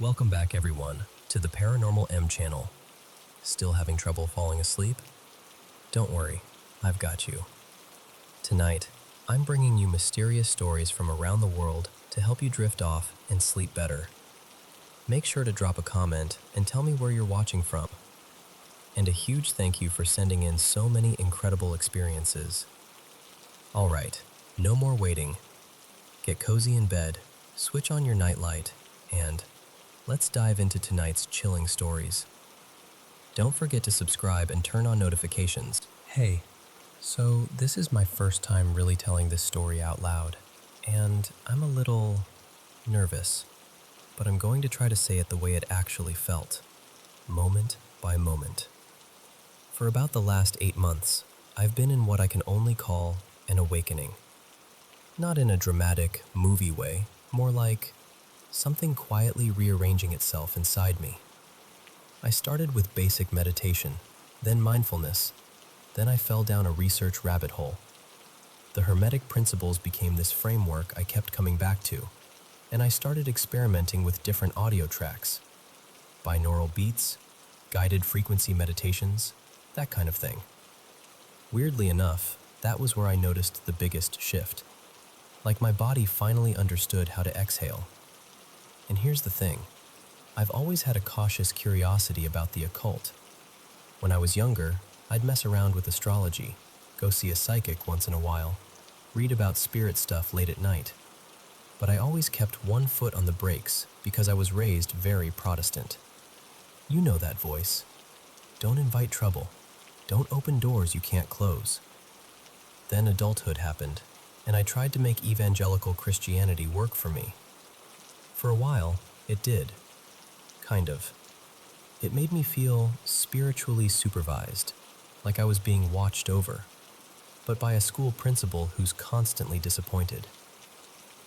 Welcome back, everyone, to the Paranormal M channel. Still having trouble falling asleep? Don't worry, I've got you. Tonight, I'm bringing you mysterious stories from around the world to help you drift off and sleep better. Make sure to drop a comment and tell me where you're watching from. And a huge thank you for sending in so many incredible experiences. All right, no more waiting. Get cozy in bed, switch on your nightlight, and let's dive into tonight's chilling stories. Don't forget to subscribe and turn on notifications. Hey, so this is my first time really telling this story out loud, and I'm a little nervous, but I'm going to try to say it the way it actually felt, moment by moment. For about the last 8 months, I've been in what I can only call an awakening. Not in a dramatic, movie way, more like something quietly rearranging itself inside me. I started with basic meditation, then mindfulness, then I fell down a research rabbit hole. The Hermetic principles became this framework I kept coming back to, and I started experimenting with different audio tracks, binaural beats, guided frequency meditations, that kind of thing. Weirdly enough, that was where I noticed the biggest shift. Like my body finally understood how to exhale. And here's the thing, I've always had a cautious curiosity about the occult. When I was younger, I'd mess around with astrology, go see a psychic once in a while, read about spirit stuff late at night. But I always kept one foot on the brakes because I was raised very Protestant. You know that voice. Don't invite trouble. Don't open doors you can't close. Then adulthood happened, and I tried to make evangelical Christianity work for me. For a while, it did. Kind of. It made me feel spiritually supervised, like I was being watched over, but by a school principal who's constantly disappointed.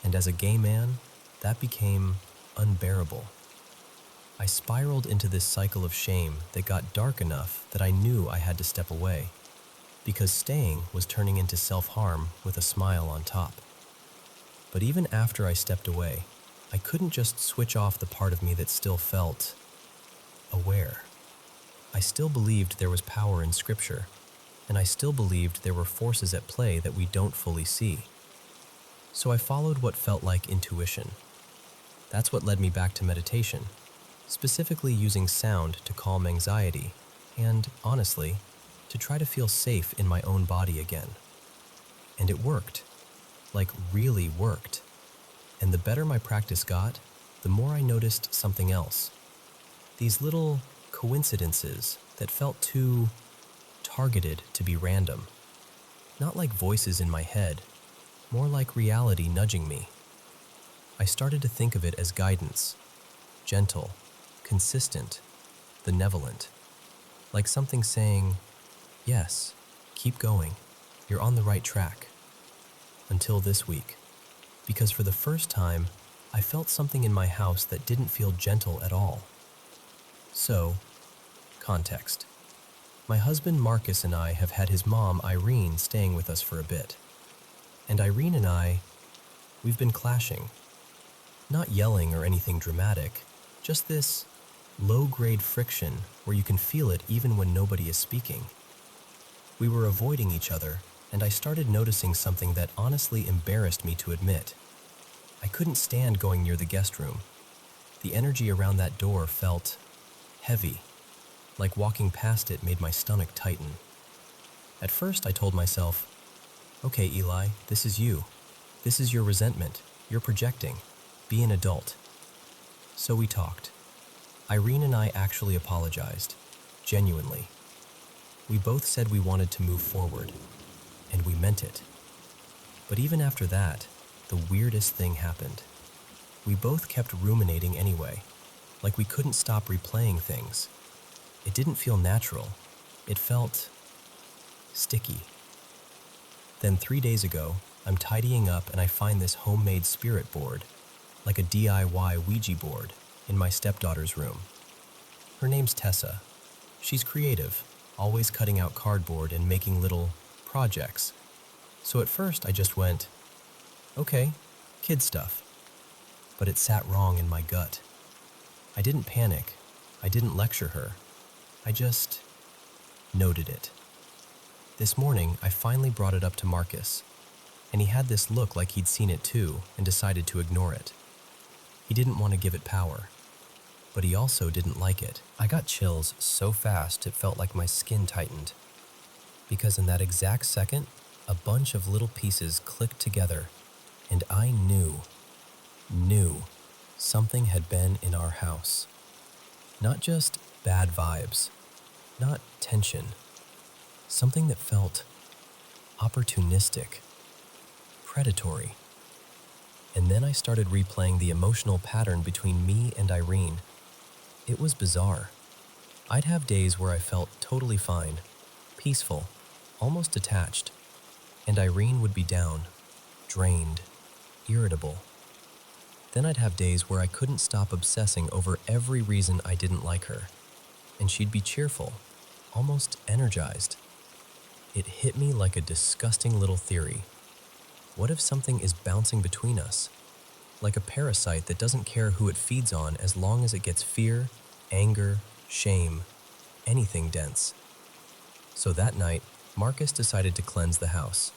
And as a gay man, that became unbearable. I spiraled into this cycle of shame that got dark enough that I knew I had to step away, because staying was turning into self-harm with a smile on top. But even after I stepped away, I couldn't just switch off the part of me that still felt aware. I still believed there was power in Scripture, and I still believed there were forces at play that we don't fully see. So I followed what felt like intuition. That's what led me back to meditation, specifically using sound to calm anxiety, and, honestly, to try to feel safe in my own body again. And it worked. Like, really worked. And the better my practice got, the more I noticed something else. These little coincidences that felt too targeted to be random. Not like voices in my head, more like reality nudging me. I started to think of it as guidance, gentle, consistent, benevolent, like something saying, yes, keep going, you're on the right track. Until this week. Because for the first time, I felt something in my house that didn't feel gentle at all. So, context. My husband Marcus and I have had his mom Irene staying with us for a bit. And Irene and we've been clashing. Not yelling or anything dramatic, just this low-grade friction where you can feel it even when nobody is speaking. We were avoiding each other, and I started noticing something that honestly embarrassed me to admit. I couldn't stand going near the guest room. The energy around that door felt heavy, like walking past it made my stomach tighten. At first I told myself, okay Eli, this is you. This is your resentment. You're projecting. Be an adult. So we talked. Irene and I actually apologized, genuinely. We both said we wanted to move forward. And we meant it. But even after that, the weirdest thing happened. We both kept ruminating anyway, like we couldn't stop replaying things. It didn't feel natural. It felt sticky. Then 3 days ago, I'm tidying up and I find this homemade spirit board, like a DIY Ouija board, in my stepdaughter's room. Her name's Tessa. She's creative, always cutting out cardboard and making little projects. So at first I just went, okay, kid stuff. But it sat wrong in my gut. I didn't panic. I didn't lecture her. I just noted it. This morning, I finally brought it up to Marcus, and he had this look like he'd seen it too and decided to ignore it. He didn't want to give it power, but he also didn't like it. I got chills so fast it felt like my skin tightened, because in that exact second, a bunch of little pieces clicked together, and I knew something had been in our house. Not just bad vibes, not tension, something that felt opportunistic, predatory. And then I started replaying the emotional pattern between me and Irene. It was bizarre. I'd have days where I felt totally fine, peaceful, almost detached, and Irene would be down, drained, irritable. Then I'd have days where I couldn't stop obsessing over every reason I didn't like her, and she'd be cheerful, almost energized. It hit me like a disgusting little theory. What if something is bouncing between us? Like a parasite that doesn't care who it feeds on as long as it gets fear, anger, shame, anything dense. So that night, Marcus decided to cleanse the house.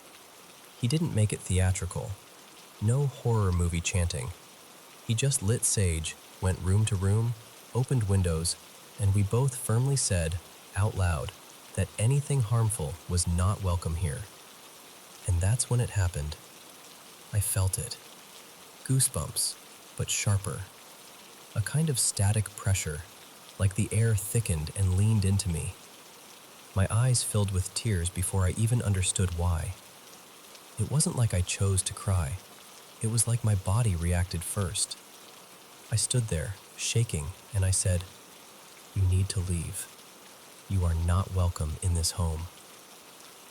He didn't make it theatrical. No horror movie chanting. He just lit sage, went room to room, opened windows, and we both firmly said, out loud, that anything harmful was not welcome here. And that's when it happened. I felt it. Goosebumps, but sharper. A kind of static pressure, like the air thickened and leaned into me. My eyes filled with tears before I even understood why. It wasn't like I chose to cry. It was like my body reacted first. I stood there, shaking, and I said, "You need to leave. You are not welcome in this home."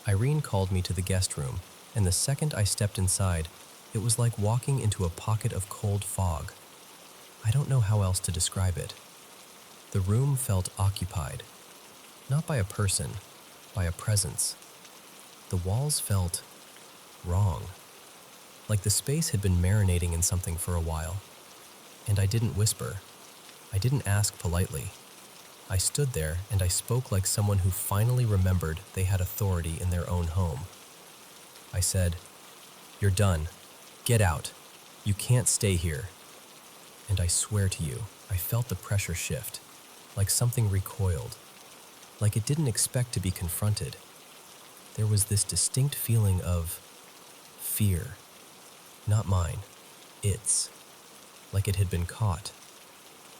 Irene called me to the guest room, and the second I stepped inside, it was like walking into a pocket of cold fog. I don't know how else to describe it. The room felt occupied, not by a person, by a presence. The walls felt wrong, like the space had been marinating in something for a while. And I didn't whisper. I didn't ask politely. I stood there and I spoke like someone who finally remembered they had authority in their own home. I said, "You're done. Get out. You can't stay here." And I swear to you, I felt the pressure shift, like something recoiled, like it didn't expect to be confronted. There was this distinct feeling of fear. Not mine, its. Like it had been caught.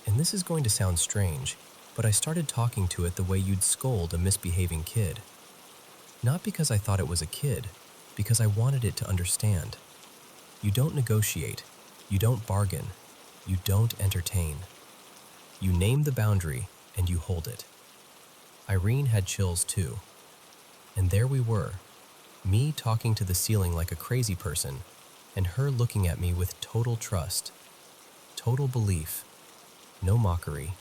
And this is going to sound strange, but I started talking to it the way you'd scold a misbehaving kid. Not because I thought it was a kid, because I wanted it to understand. You don't negotiate, you don't bargain, you don't entertain. You name the boundary and you hold it. Irene had chills too. And there we were, me talking to the ceiling like a crazy person, and her looking at me with total trust. Total belief, no mockery,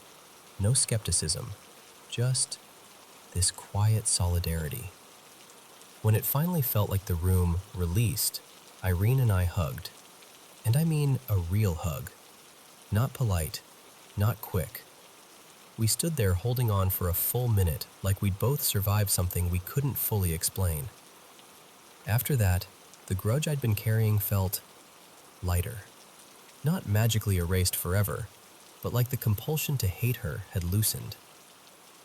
no skepticism, just this quiet solidarity. When it finally felt like the room released, Irene and I hugged. And I mean a real hug. Not polite, not quick. We stood there holding on for a full minute like we'd both survived something we couldn't fully explain. After that, the grudge I'd been carrying felt lighter. Not magically erased forever, but like the compulsion to hate her had loosened.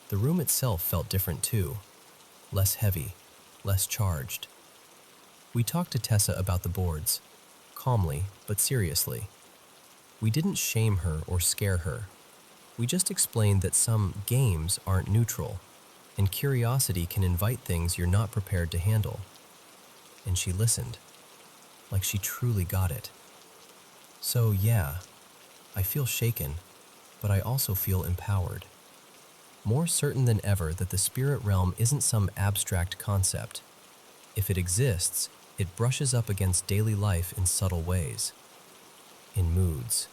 The room itself felt different too, less heavy, less charged. We talked to Tessa about the boards, calmly but seriously. We didn't shame her or scare her. We just explained that some games aren't neutral, and curiosity can invite things you're not prepared to handle. And she listened, like she truly got it. So yeah, I feel shaken, but I also feel empowered. More certain than ever that the spirit realm isn't some abstract concept. If it exists, it brushes up against daily life in subtle ways. In moods.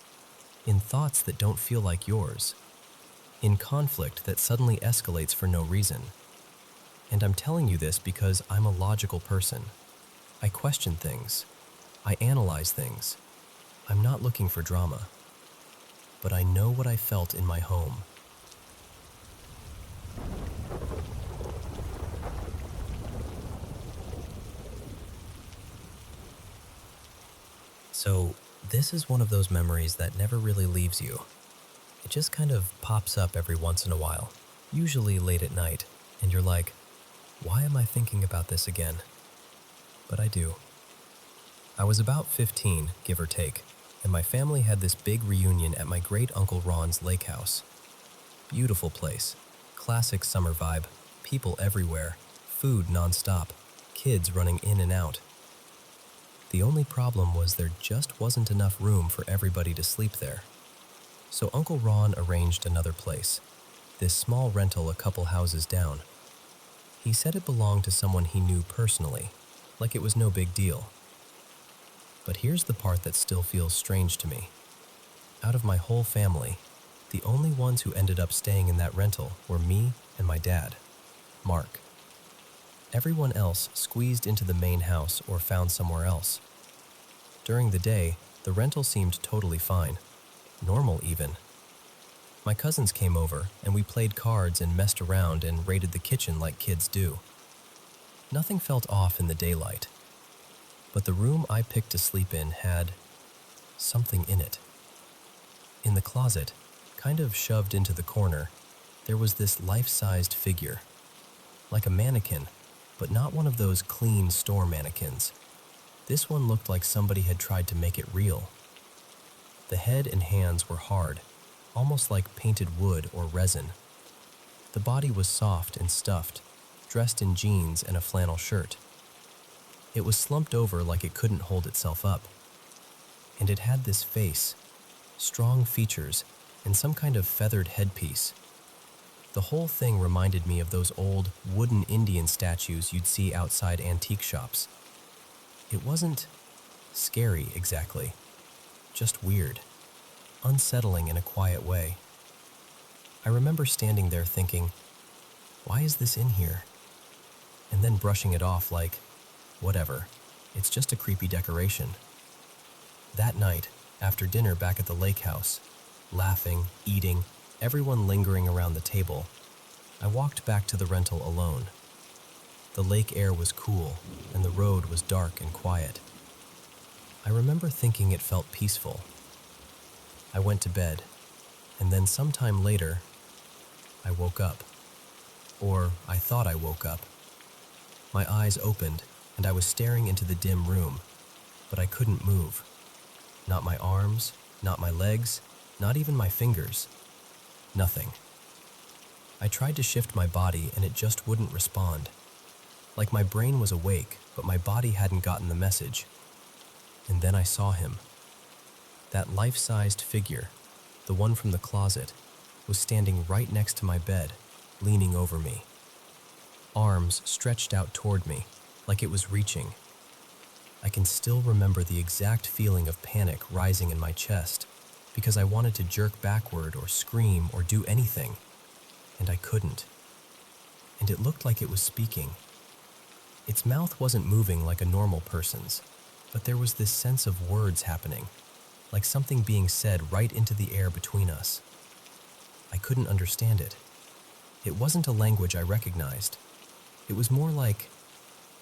In thoughts that don't feel like yours. In conflict that suddenly escalates for no reason. And I'm telling you this because I'm a logical person. I question things. I analyze things. I'm not looking for drama. but I know what I felt in my home. So, this is one of those memories that never really leaves you. It just kind of pops up every once in a while, usually late at night, and you're like, why am I thinking about this again? But I do. I was about 15, give or take, and my family had this big reunion at my great-uncle Ron's lake house. Beautiful place, classic summer vibe, people everywhere, food nonstop, kids running in and out. The only problem was there just wasn't enough room for everybody to sleep there. So Uncle Ron arranged another place, this small rental a couple houses down. He said it belonged to someone he knew personally, like it was no big deal. But here's the part that still feels strange to me. Out of my whole family, the only ones who ended up staying in that rental were me and my dad, Mark. Everyone else squeezed into the main house or found somewhere else. During the day, the rental seemed totally fine, normal even. My cousins came over and we played cards and messed around and raided the kitchen like kids do. Nothing felt off in the daylight, but the room I picked to sleep in had something in it. In the closet, kind of shoved into the corner, there was this life-sized figure, like a mannequin, but not one of those clean store mannequins. This one looked like somebody had tried to make it real. The head and hands were hard, almost like painted wood or resin. The body was soft and stuffed, dressed in jeans and a flannel shirt. It was slumped over like it couldn't hold itself up. And it had this face, strong features, and some kind of feathered headpiece. The whole thing reminded me of those old wooden Indian statues you'd see outside antique shops. It wasn't scary exactly, just weird, unsettling in a quiet way. I remember standing there thinking, why is this in here? And then brushing it off like, whatever, it's just a creepy decoration. That night, after dinner back at the lake house, laughing, eating, everyone lingering around the table, I walked back to the rental alone. The lake air was cool, and the road was dark and quiet. I remember thinking it felt peaceful. I went to bed, and then sometime later, I woke up. Or I thought I woke up. My eyes opened, and I was staring into the dim room, but I couldn't move. Not my arms, not my legs, not even my fingers. Nothing. I tried to shift my body and it just wouldn't respond. Like my brain was awake, but my body hadn't gotten the message. And then I saw him. That life-sized figure, the one from the closet, was standing right next to my bed, leaning over me. Arms stretched out toward me, like it was reaching. I can still remember the exact feeling of panic rising in my chest, because I wanted to jerk backward or scream or do anything, and I couldn't. And it looked like it was speaking. Its mouth wasn't moving like a normal person's, but there was this sense of words happening, like something being said right into the air between us. I couldn't understand it. It wasn't a language I recognized. It was more like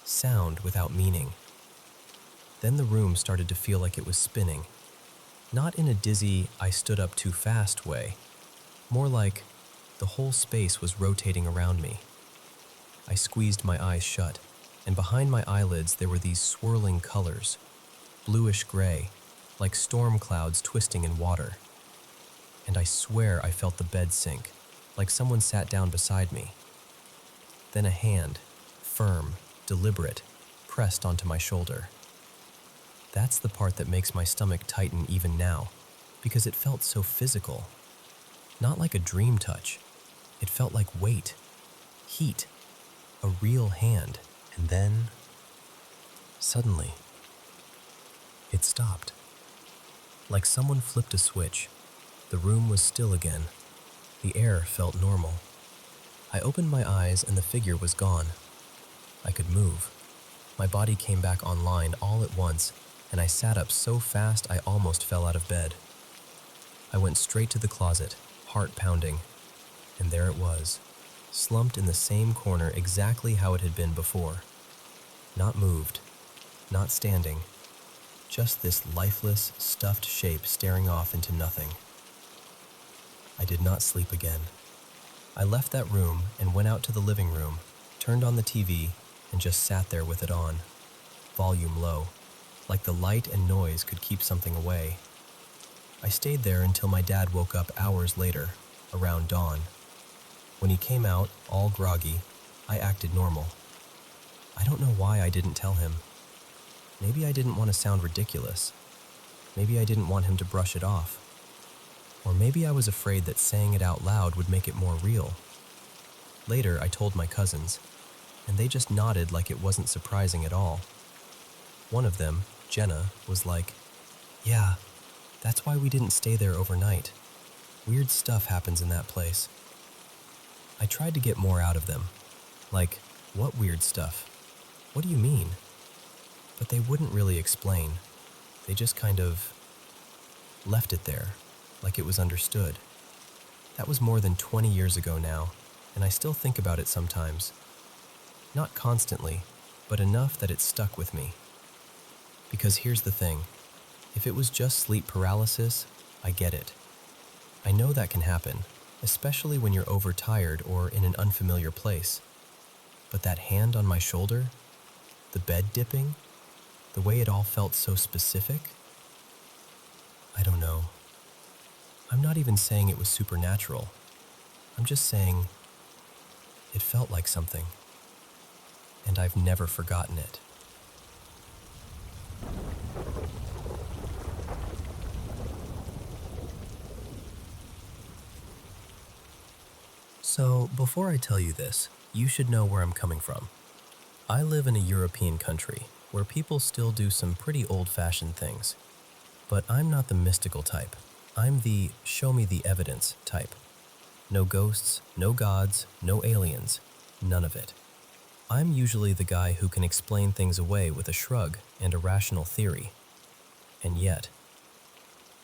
sound without meaning. Then the room started to feel like it was spinning. Not in a dizzy, I stood up too fast way. More like the whole space was rotating around me. I squeezed my eyes shut, and behind my eyelids there were these swirling colors, bluish-gray, like storm clouds twisting in water. And I swear I felt the bed sink, like someone sat down beside me. Then a hand, firm, deliberate, pressed onto my shoulder. That's the part that makes my stomach tighten even now, because it felt so physical. Not like a dream touch. It felt like weight, heat, a real hand. And then, suddenly, it stopped. Like someone flipped a switch. The room was still again. The air felt normal. I opened my eyes and the figure was gone. I could move. My body came back online all at once, and I sat up so fast I almost fell out of bed. I went straight to the closet, heart pounding, and there it was, slumped in the same corner exactly how it had been before. Not moved, not standing, just this lifeless, stuffed shape staring off into nothing. I did not sleep again. I left that room and went out to the living room, turned on the TV, and just sat there with it on, volume low, like the light and noise could keep something away. I stayed there until my dad woke up hours later, around dawn. When he came out, all groggy, I acted normal. I don't know why I didn't tell him. Maybe I didn't want to sound ridiculous. Maybe I didn't want him to brush it off. Or maybe I was afraid that saying it out loud would make it more real. Later, I told my cousins, and they just nodded like it wasn't surprising at all. One of them, Jenna, was like, "Yeah, that's why we didn't stay there overnight. Weird stuff happens in that place." I tried to get more out of them. Like, what weird stuff? What do you mean? But they wouldn't really explain. They just kind of left it there, like it was understood. That was more than 20 years ago now, and I still think about it sometimes. Not constantly, but enough that it stuck with me. Because here's the thing, if it was just sleep paralysis, I get it. I know that can happen, especially when you're overtired or in an unfamiliar place. But that hand on my shoulder, the bed dipping, the way it all felt so specific, I don't know. I'm not even saying it was supernatural. I'm just saying it felt like something. And I've never forgotten it. So, before I tell you this, you should know where I'm coming from. I live in a European country where people still do some pretty old-fashioned things. But I'm not the mystical type. I'm the show me the evidence type. No ghosts, no gods, no aliens, none of it. I'm usually the guy who can explain things away with a shrug and a rational theory. And yet,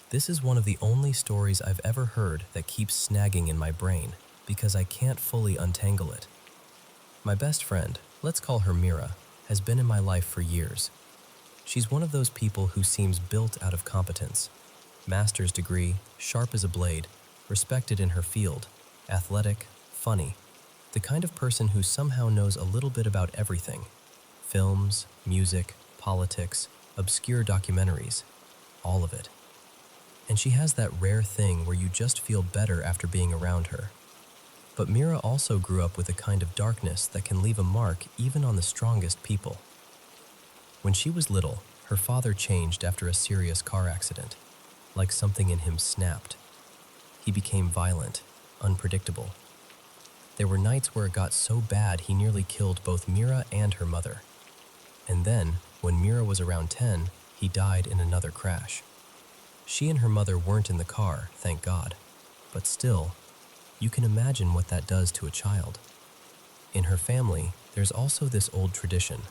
this is one of the only stories I've ever heard that keeps snagging in my brain because I can't fully untangle it. My best friend, let's call her Mira, has been in my life for years. She's one of those people who seems built out of competence. Master's degree, sharp as a blade, respected in her field, athletic, funny, the kind of person who somehow knows a little bit about everything. Films, music, politics, obscure documentaries, all of it. And she has that rare thing where you just feel better after being around her. But Mira also grew up with a kind of darkness that can leave a mark even on the strongest people. When she was little, her father changed after a serious car accident, like something in him snapped. He became violent, unpredictable. There were nights where it got so bad he nearly killed both Mira and her mother. And then, when Mira was around 10, he died in another crash. She and her mother weren't in the car, thank God, but still, you can imagine what that does to a child. In her family, there's also this old tradition.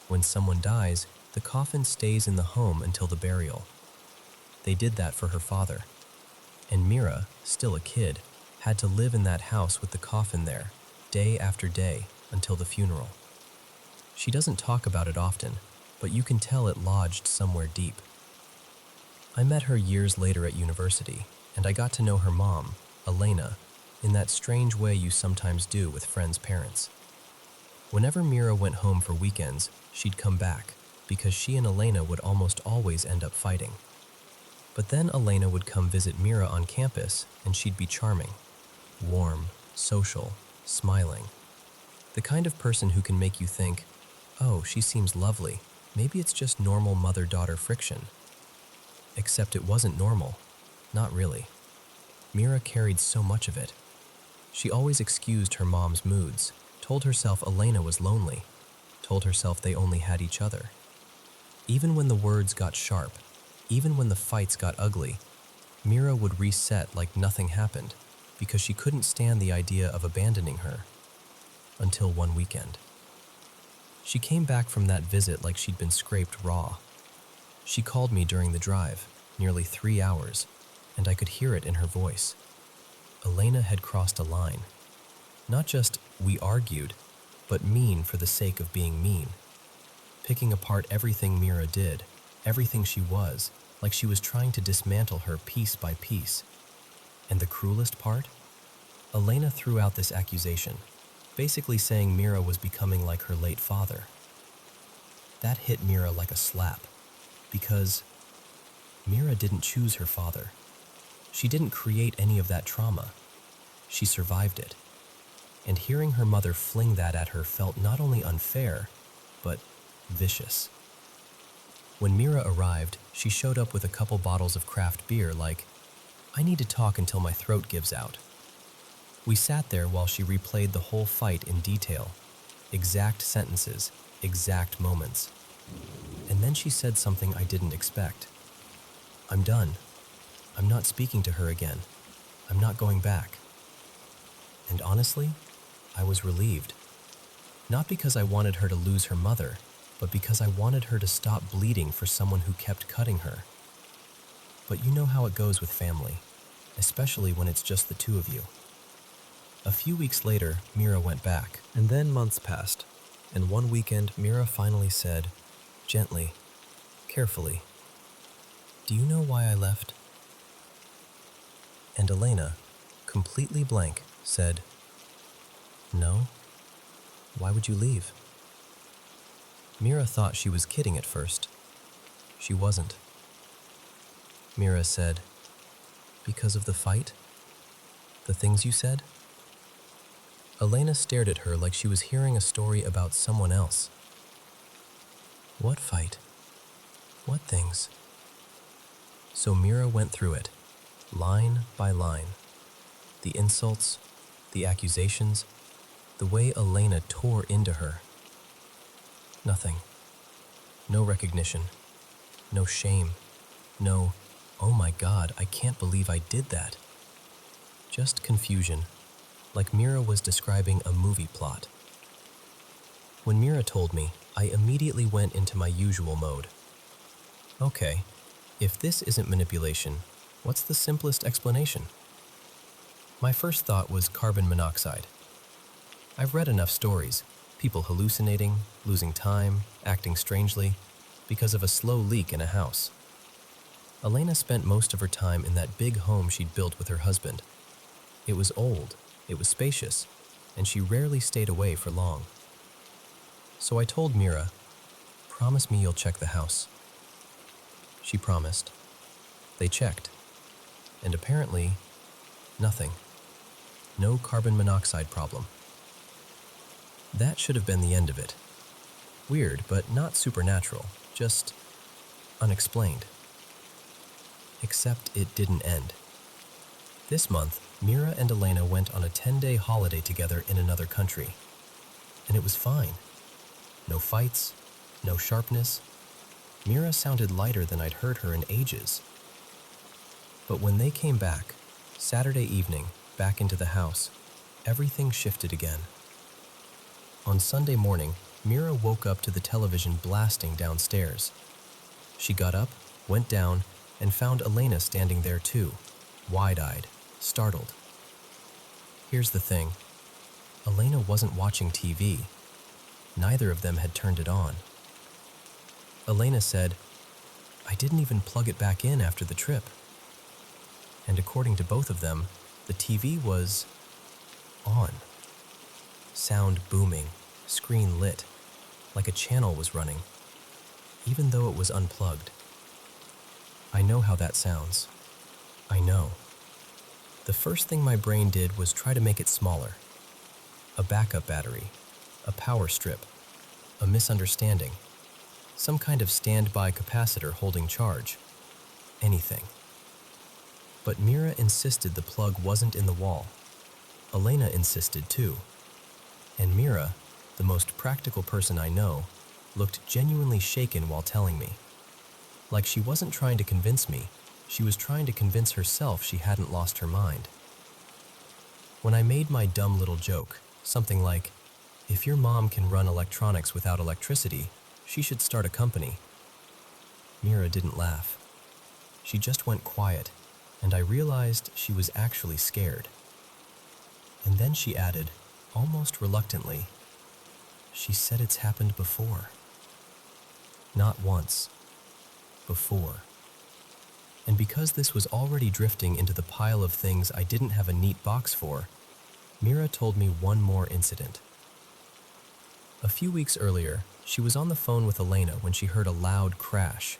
When someone dies, the coffin stays in the home until the burial. They did that for her father. And Mira, still a kid, had to live in that house with the coffin there, day after day, until the funeral. She doesn't talk about it often, but you can tell it lodged somewhere deep. I met her years later at university, and I got to know her mom, Elena, in that strange way you sometimes do with friends' parents. Whenever Mira went home for weekends, she'd come back, because she and Elena would almost always end up fighting. But then Elena would come visit Mira on campus, and she'd be charming, warm, social, smiling. The kind of person who can make you think, oh, she seems lovely, maybe it's just normal mother-daughter friction. Except it wasn't normal, not really. Mira carried so much of it. She always excused her mom's moods, told herself Elena was lonely, told herself they only had each other. Even when the words got sharp, even when the fights got ugly, Mira would reset like nothing happened because she couldn't stand the idea of abandoning her. Until one weekend. She came back from that visit like she'd been scraped raw. She called me during the drive, nearly 3 hours, and I could hear it in her voice. Elena had crossed a line. Not just we argued, but mean for the sake of being mean. Picking apart everything Mira did, everything she was, like she was trying to dismantle her piece by piece. And the cruelest part? Elena threw out this accusation, basically saying Mira was becoming like her late father. That hit Mira like a slap, because Mira didn't choose her father. She didn't create any of that trauma. She survived it. And hearing her mother fling that at her felt not only unfair, but vicious. When Mira arrived, she showed up with a couple bottles of craft beer like, "I need to talk until my throat gives out." We sat there while she replayed the whole fight in detail, exact sentences, exact moments. And then she said something I didn't expect. "I'm done. I'm not speaking to her again. I'm not going back." And honestly, I was relieved. Not because I wanted her to lose her mother, but because I wanted her to stop bleeding for someone who kept cutting her. But you know how it goes with family, especially when it's just the two of you. A few weeks later, Mira went back, and then months passed, and one weekend Mira finally said, gently, carefully, "Do you know why I left?" And Elena, completely blank, said, "No. Why would you leave?" Mira thought she was kidding at first. She wasn't. Mira said, "Because of the fight? The things you said?" Elena stared at her like she was hearing a story about someone else. "What fight? What things?" So Mira went through it, line by line. The insults, the accusations, the way Elena tore into her. Nothing. No recognition. No shame. No, "Oh my God, I can't believe I did that." Just confusion, like Mira was describing a movie plot. When Mira told me, I immediately went into my usual mode. Okay, if this isn't manipulation, what's the simplest explanation? My first thought was carbon monoxide. I've read enough stories, people hallucinating, losing time, acting strangely, because of a slow leak in a house. Elena spent most of her time in that big home she'd built with her husband. It was old, it was spacious, and she rarely stayed away for long. So I told Mira, "Promise me you'll check the house." She promised. They checked, and apparently, nothing. No carbon monoxide problem. That should have been the end of it. Weird, but not supernatural, just unexplained. Except it didn't end. This month, Mira and Elena went on a 10-day holiday together in another country. And it was fine. No fights, no sharpness. Mira sounded lighter than I'd heard her in ages. But when they came back, Saturday evening, back into the house, everything shifted again. On Sunday morning, Mira woke up to the television blasting downstairs. She got up, went down, and found Elena standing there too, wide-eyed, startled. Here's the thing. Elena wasn't watching TV. Neither of them had turned it on. Elena said, "I didn't even plug it back in after the trip." And according to both of them, the TV was on. Sound booming, screen lit, like a channel was running, even though it was unplugged. I know how that sounds. I know. The first thing my brain did was try to make it smaller. A backup battery, a power strip, a misunderstanding, some kind of standby capacitor holding charge, anything. But Mira insisted the plug wasn't in the wall. Elena insisted too. And Mira, the most practical person I know, looked genuinely shaken while telling me. Like she wasn't trying to convince me, she was trying to convince herself she hadn't lost her mind. When I made my dumb little joke, something like, "If your mom can run electronics without electricity, she should start a company," Mira didn't laugh. She just went quiet, and I realized she was actually scared. And then she added, almost reluctantly, she said it's happened before. Not once, before. And because this was already drifting into the pile of things I didn't have a neat box for, Mira told me one more incident. A few weeks earlier, she was on the phone with Elena when she heard a loud crash,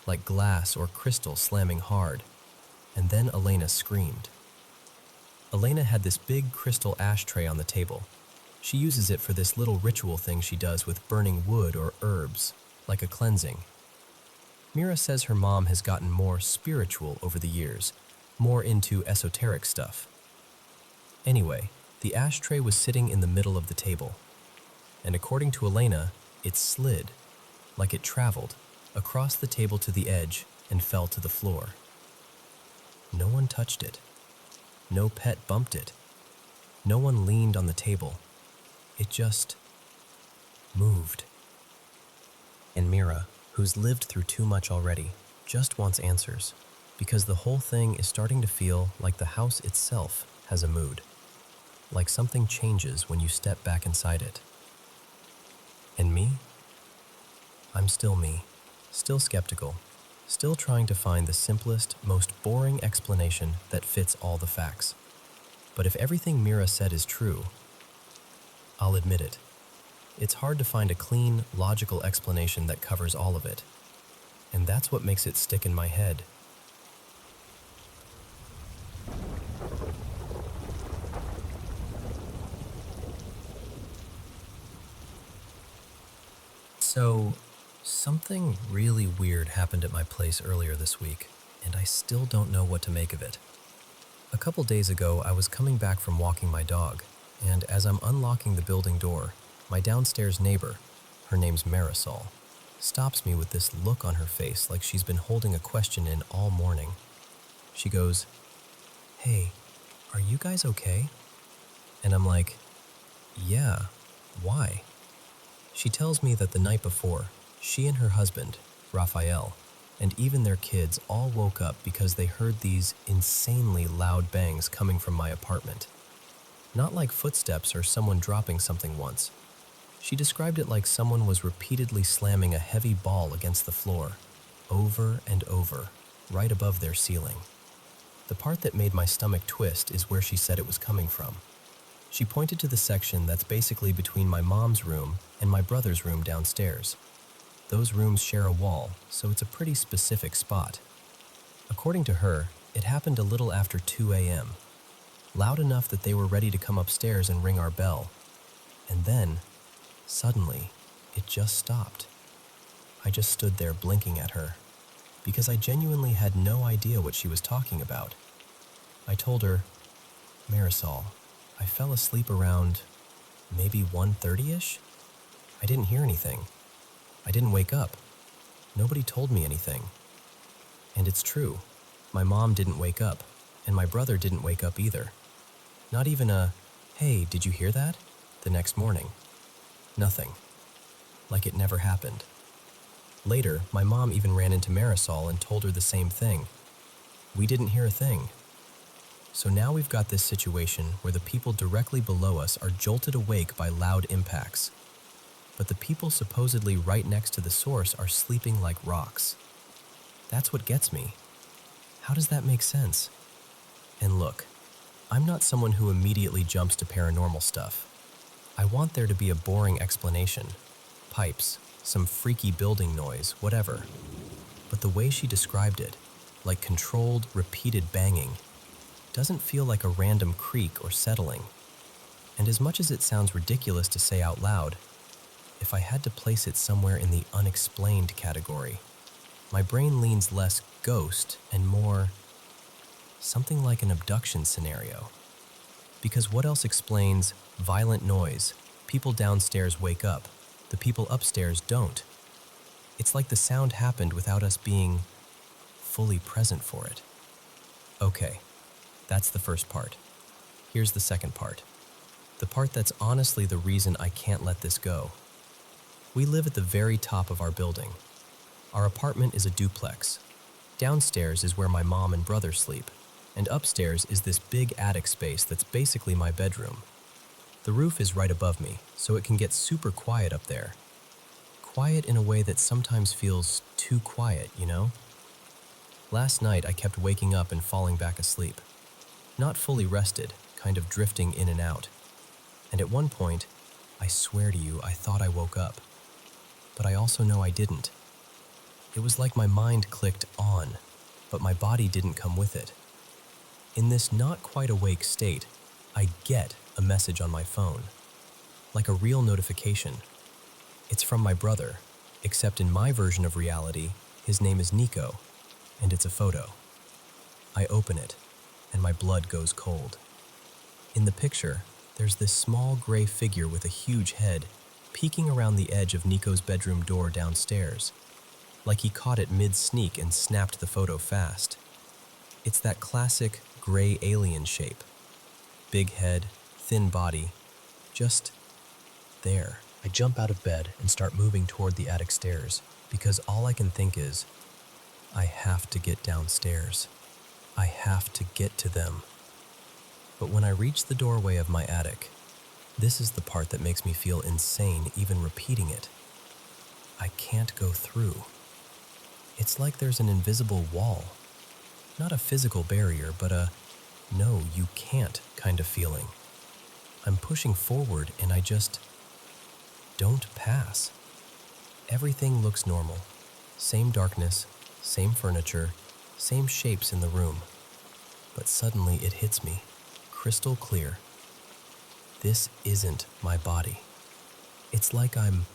like glass or crystal slamming hard, and then Elena screamed. Elena had this big crystal ashtray on the table. She uses it for this little ritual thing she does with burning wood or herbs, like a cleansing. Mira says her mom has gotten more spiritual over the years, more into esoteric stuff. Anyway, the ashtray was sitting in the middle of the table, and according to Elena, it slid, like it traveled, across the table to the edge and fell to the floor. No one touched it. No pet bumped it. No one leaned on the table. It just moved. And Mira, who's lived through too much already, just wants answers, because the whole thing is starting to feel like the house itself has a mood, like something changes when you step back inside it. And me? I'm still me, still skeptical, still trying to find the simplest, most boring explanation that fits all the facts. But if everything Mira said is true, I'll admit it. It's hard to find a clean, logical explanation that covers all of it. And that's what makes it stick in my head. So, something really weird happened at my place earlier this week, and I still don't know what to make of it. A couple days ago, I was coming back from walking my dog, and as I'm unlocking the building door, my downstairs neighbor, her name's Marisol, stops me with this look on her face like she's been holding a question in all morning. She goes, "Hey, are you guys okay?" And I'm like, "Yeah, why?" She tells me that the night before, she and her husband, Raphael, and even their kids all woke up because they heard these insanely loud bangs coming from my apartment. Not like footsteps or someone dropping something once. She described it like someone was repeatedly slamming a heavy ball against the floor, over and over, right above their ceiling. The part that made my stomach twist is where she said it was coming from. She pointed to the section that's basically between my mom's room and my brother's room downstairs. Those rooms share a wall, so it's a pretty specific spot. According to her, it happened a little after 2 a.m., loud enough that they were ready to come upstairs and ring our bell. And then, suddenly, it just stopped. I just stood there blinking at her, because I genuinely had no idea what she was talking about. I told her, "Marisol, I fell asleep around maybe 1:30-ish. I didn't hear anything. I didn't wake up. Nobody told me anything." And it's true. My mom didn't wake up, and my brother didn't wake up either. Not even a, "Hey, did you hear that?" the next morning. Nothing. Like it never happened. Later, my mom even ran into Marisol and told her the same thing. We didn't hear a thing. So now we've got this situation where the people directly below us are jolted awake by loud impacts, but the people supposedly right next to the source are sleeping like rocks. That's what gets me. How does that make sense? And look, I'm not someone who immediately jumps to paranormal stuff. I want there to be a boring explanation. Pipes, some freaky building noise, whatever. But the way she described it, like controlled, repeated banging, doesn't feel like a random creak or settling. And as much as it sounds ridiculous to say out loud, if I had to place it somewhere in the unexplained category, my brain leans less ghost and more something like an abduction scenario. Because what else explains violent noise, people downstairs wake up, the people upstairs don't? It's like the sound happened without us being fully present for it. Okay, that's the first part. Here's the second part. The part that's honestly the reason I can't let this go. We live at the very top of our building. Our apartment is a duplex. Downstairs is where my mom and brother sleep, and upstairs is this big attic space that's basically my bedroom. The roof is right above me, so it can get super quiet up there. Quiet in a way that sometimes feels too quiet, you know? Last night I kept waking up and falling back asleep. Not fully rested, kind of drifting in and out. And at one point, I swear to you, I thought I woke up. But I also know I didn't. It was like my mind clicked on, but my body didn't come with it. In this not quite awake state, I get a message on my phone. Like a real notification. It's from my brother, except in my version of reality, his name is Nico, and it's a photo. I open it, and my blood goes cold. In the picture, there's this small gray figure with a huge head peeking around the edge of Nico's bedroom door downstairs, like he caught it mid-sneak and snapped the photo fast. It's that classic gray alien shape. Big head, thin body, just there. I jump out of bed and start moving toward the attic stairs because all I can think is, I have to get downstairs. I have to get to them. But when I reach the doorway of my attic, this is the part that makes me feel insane even repeating it. I can't go through. It's like there's an invisible wall. Not a physical barrier, but a no, you can't kind of feeling. I'm pushing forward and I just don't pass. Everything looks normal. Same darkness, same furniture, same shapes in the room. But suddenly it hits me, crystal clear. This isn't my body. It's like I'm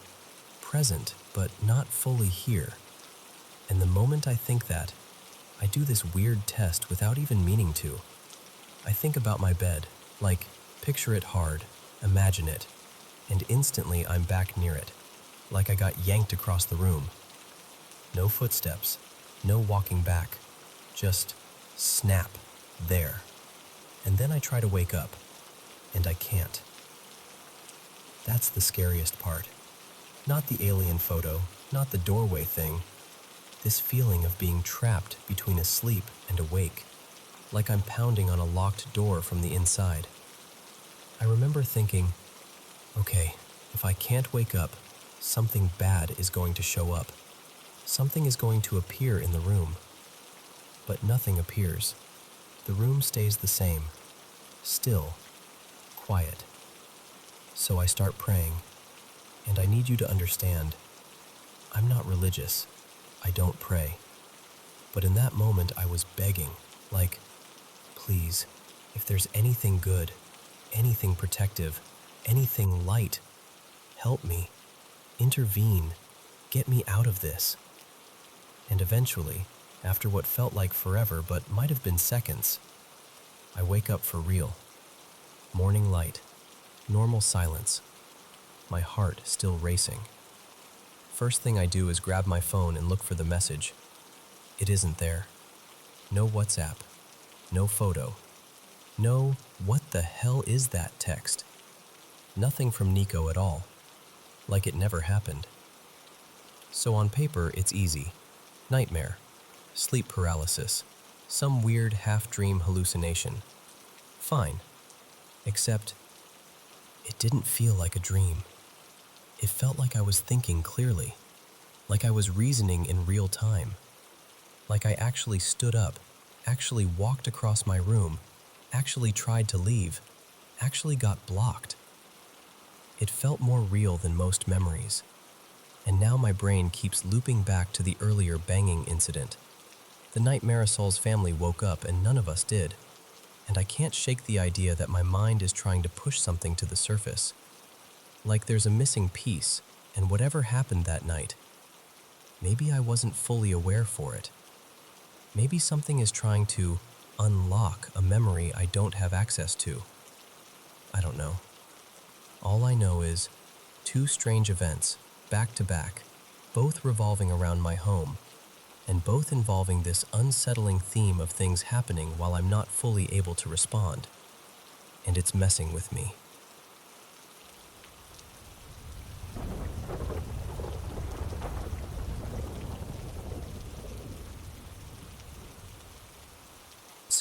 present, but not fully here. And the moment I think that, I do this weird test without even meaning to. I think about my bed, like picture it hard, imagine it, and instantly I'm back near it, like I got yanked across the room. No footsteps, no walking back, just snap, there. And then I try to wake up, and I can't. That's the scariest part. Not the alien photo, not the doorway thing. This feeling of being trapped between asleep and awake, like I'm pounding on a locked door from the inside. I remember thinking, okay, if I can't wake up, something bad is going to show up. Something is going to appear in the room. But nothing appears. The room stays the same, still, quiet. So I start praying, and I need you to understand, I'm not religious. I don't pray. But in that moment I was begging, like, please, if there's anything good, anything protective, anything light, help me, intervene, get me out of this. And eventually, after what felt like forever but might have been seconds, I wake up for real. Morning light, normal silence, my heart still racing. First thing I do is grab my phone and look for the message. It isn't there. No WhatsApp, no photo, no what the hell is that text. Nothing from Nico at all, like it never happened. So on paper it's easy. Nightmare, sleep paralysis, some weird half-dream hallucination. Fine, except it didn't feel like a dream. It felt like I was thinking clearly, like I was reasoning in real time, like I actually stood up, actually walked across my room, actually tried to leave, actually got blocked. It felt more real than most memories, and now my brain keeps looping back to the earlier banging incident. The night Marisol's family woke up and none of us did, and I can't shake the idea that my mind is trying to push something to the surface. Like there's a missing piece, and whatever happened that night, maybe I wasn't fully aware for it. Maybe something is trying to unlock a memory I don't have access to. I don't know. All I know is 2 strange events, back to back, both revolving around my home, and both involving this unsettling theme of things happening while I'm not fully able to respond. And it's messing with me.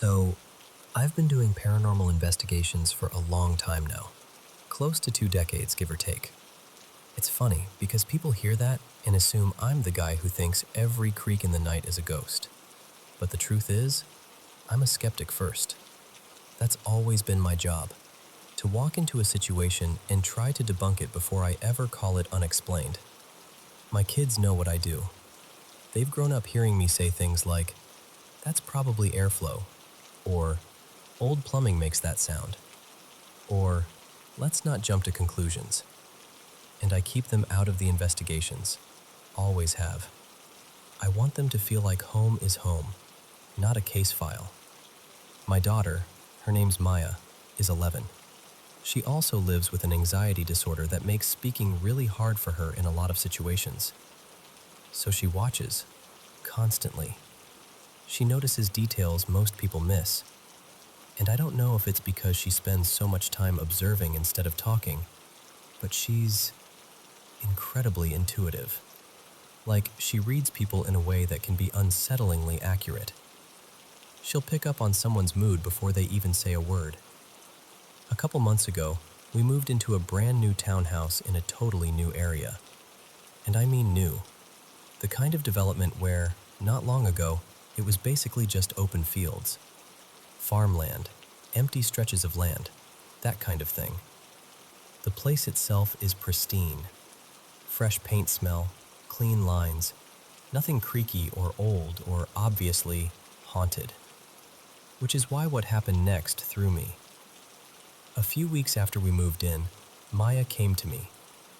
So, I've been doing paranormal investigations for a long time now, close to 2 decades, give or take. It's funny because people hear that and assume I'm the guy who thinks every creak in the night is a ghost. But the truth is, I'm a skeptic first. That's always been my job, to walk into a situation and try to debunk it before I ever call it unexplained. My kids know what I do. They've grown up hearing me say things like, "That's probably airflow," or "Old plumbing makes that sound," or "Let's not jump to conclusions." And I keep them out of the investigations. Always have. I want them to feel like home is home, not a case file. My daughter, her name's Maya, is 11. She also lives with an anxiety disorder that makes speaking really hard for her in a lot of situations. So she watches, constantly. She notices details most people miss. And I don't know if it's because she spends so much time observing instead of talking, but she's incredibly intuitive. Like, she reads people in a way that can be unsettlingly accurate. She'll pick up on someone's mood before they even say a word. A couple months ago, we moved into a brand new townhouse in a totally new area. And I mean new. The kind of development where, not long ago, it was basically just open fields. Farmland, empty stretches of land, that kind of thing. The place itself is pristine. Fresh paint smell, clean lines, nothing creaky or old or obviously haunted. Which is why what happened next threw me. A few weeks after we moved in, Maya came to me,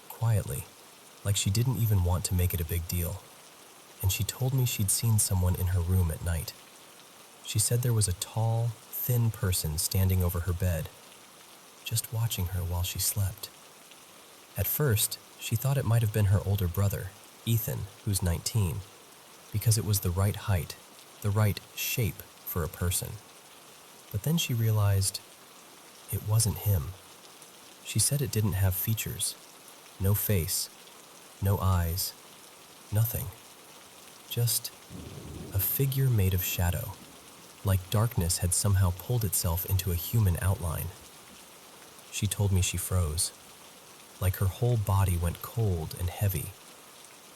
quietly, like she didn't even want to make it a big deal. And she told me she'd seen someone in her room at night. She said there was a tall, thin person standing over her bed, just watching her while she slept. At first, she thought it might have been her older brother, Ethan, who's 19, because it was the right height, the right shape for a person. But then she realized it wasn't him. She said it didn't have features, no face, no eyes, nothing. Just a figure made of shadow, like darkness had somehow pulled itself into a human outline. She told me she froze, like her whole body went cold and heavy.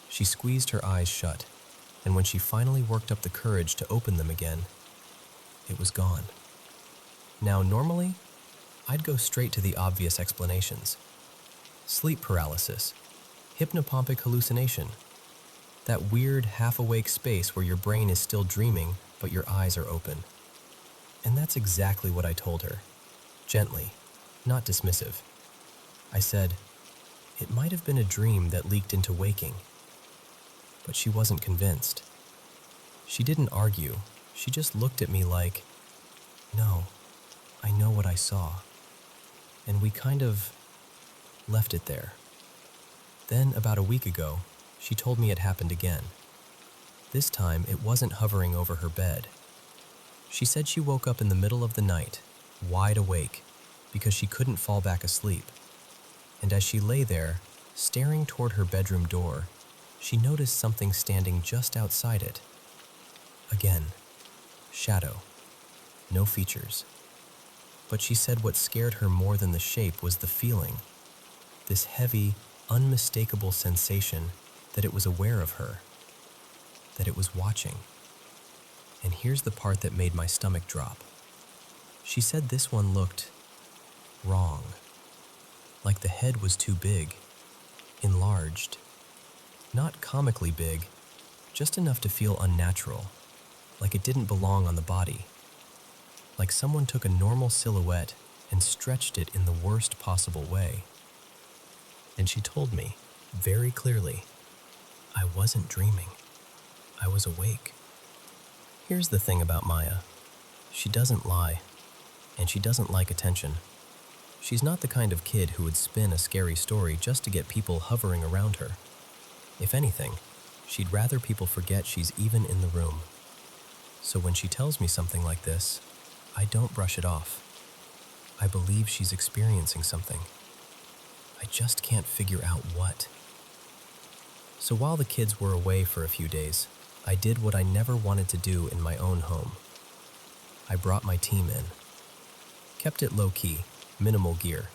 She squeezed her eyes shut, and when she finally worked up the courage to open them again, it was gone. Now, normally, I'd go straight to the obvious explanations. Sleep paralysis, hypnopompic hallucination, that weird half-awake space where your brain is still dreaming but your eyes are open. And that's exactly what I told her, gently, not dismissive. I said, it might have been a dream that leaked into waking. But she wasn't convinced. She didn't argue, she just looked at me like, no, I know what I saw. And we kind of left it there. Then, about a week ago, she told me it happened again. This time, it wasn't hovering over her bed. She said she woke up in the middle of the night, wide awake, because she couldn't fall back asleep. And as she lay there, staring toward her bedroom door, she noticed something standing just outside it. Again, shadow, no features. But she said what scared her more than the shape was the feeling, this heavy, unmistakable sensation that it was aware of her, that it was watching. And here's the part that made my stomach drop. She said this one looked wrong, like the head was too big, enlarged. Not comically big, just enough to feel unnatural, like it didn't belong on the body. Like someone took a normal silhouette and stretched it in the worst possible way. And she told me, very clearly, I wasn't dreaming. I was awake. Here's the thing about Maya. She doesn't lie, and she doesn't like attention. She's not the kind of kid who would spin a scary story just to get people hovering around her. If anything, she'd rather people forget she's even in the room. So when she tells me something like this, I don't brush it off. I believe she's experiencing something. I just can't figure out what. So while the kids were away for a few days, I did what I never wanted to do in my own home. I brought my team in. Kept it low-key, minimal gear,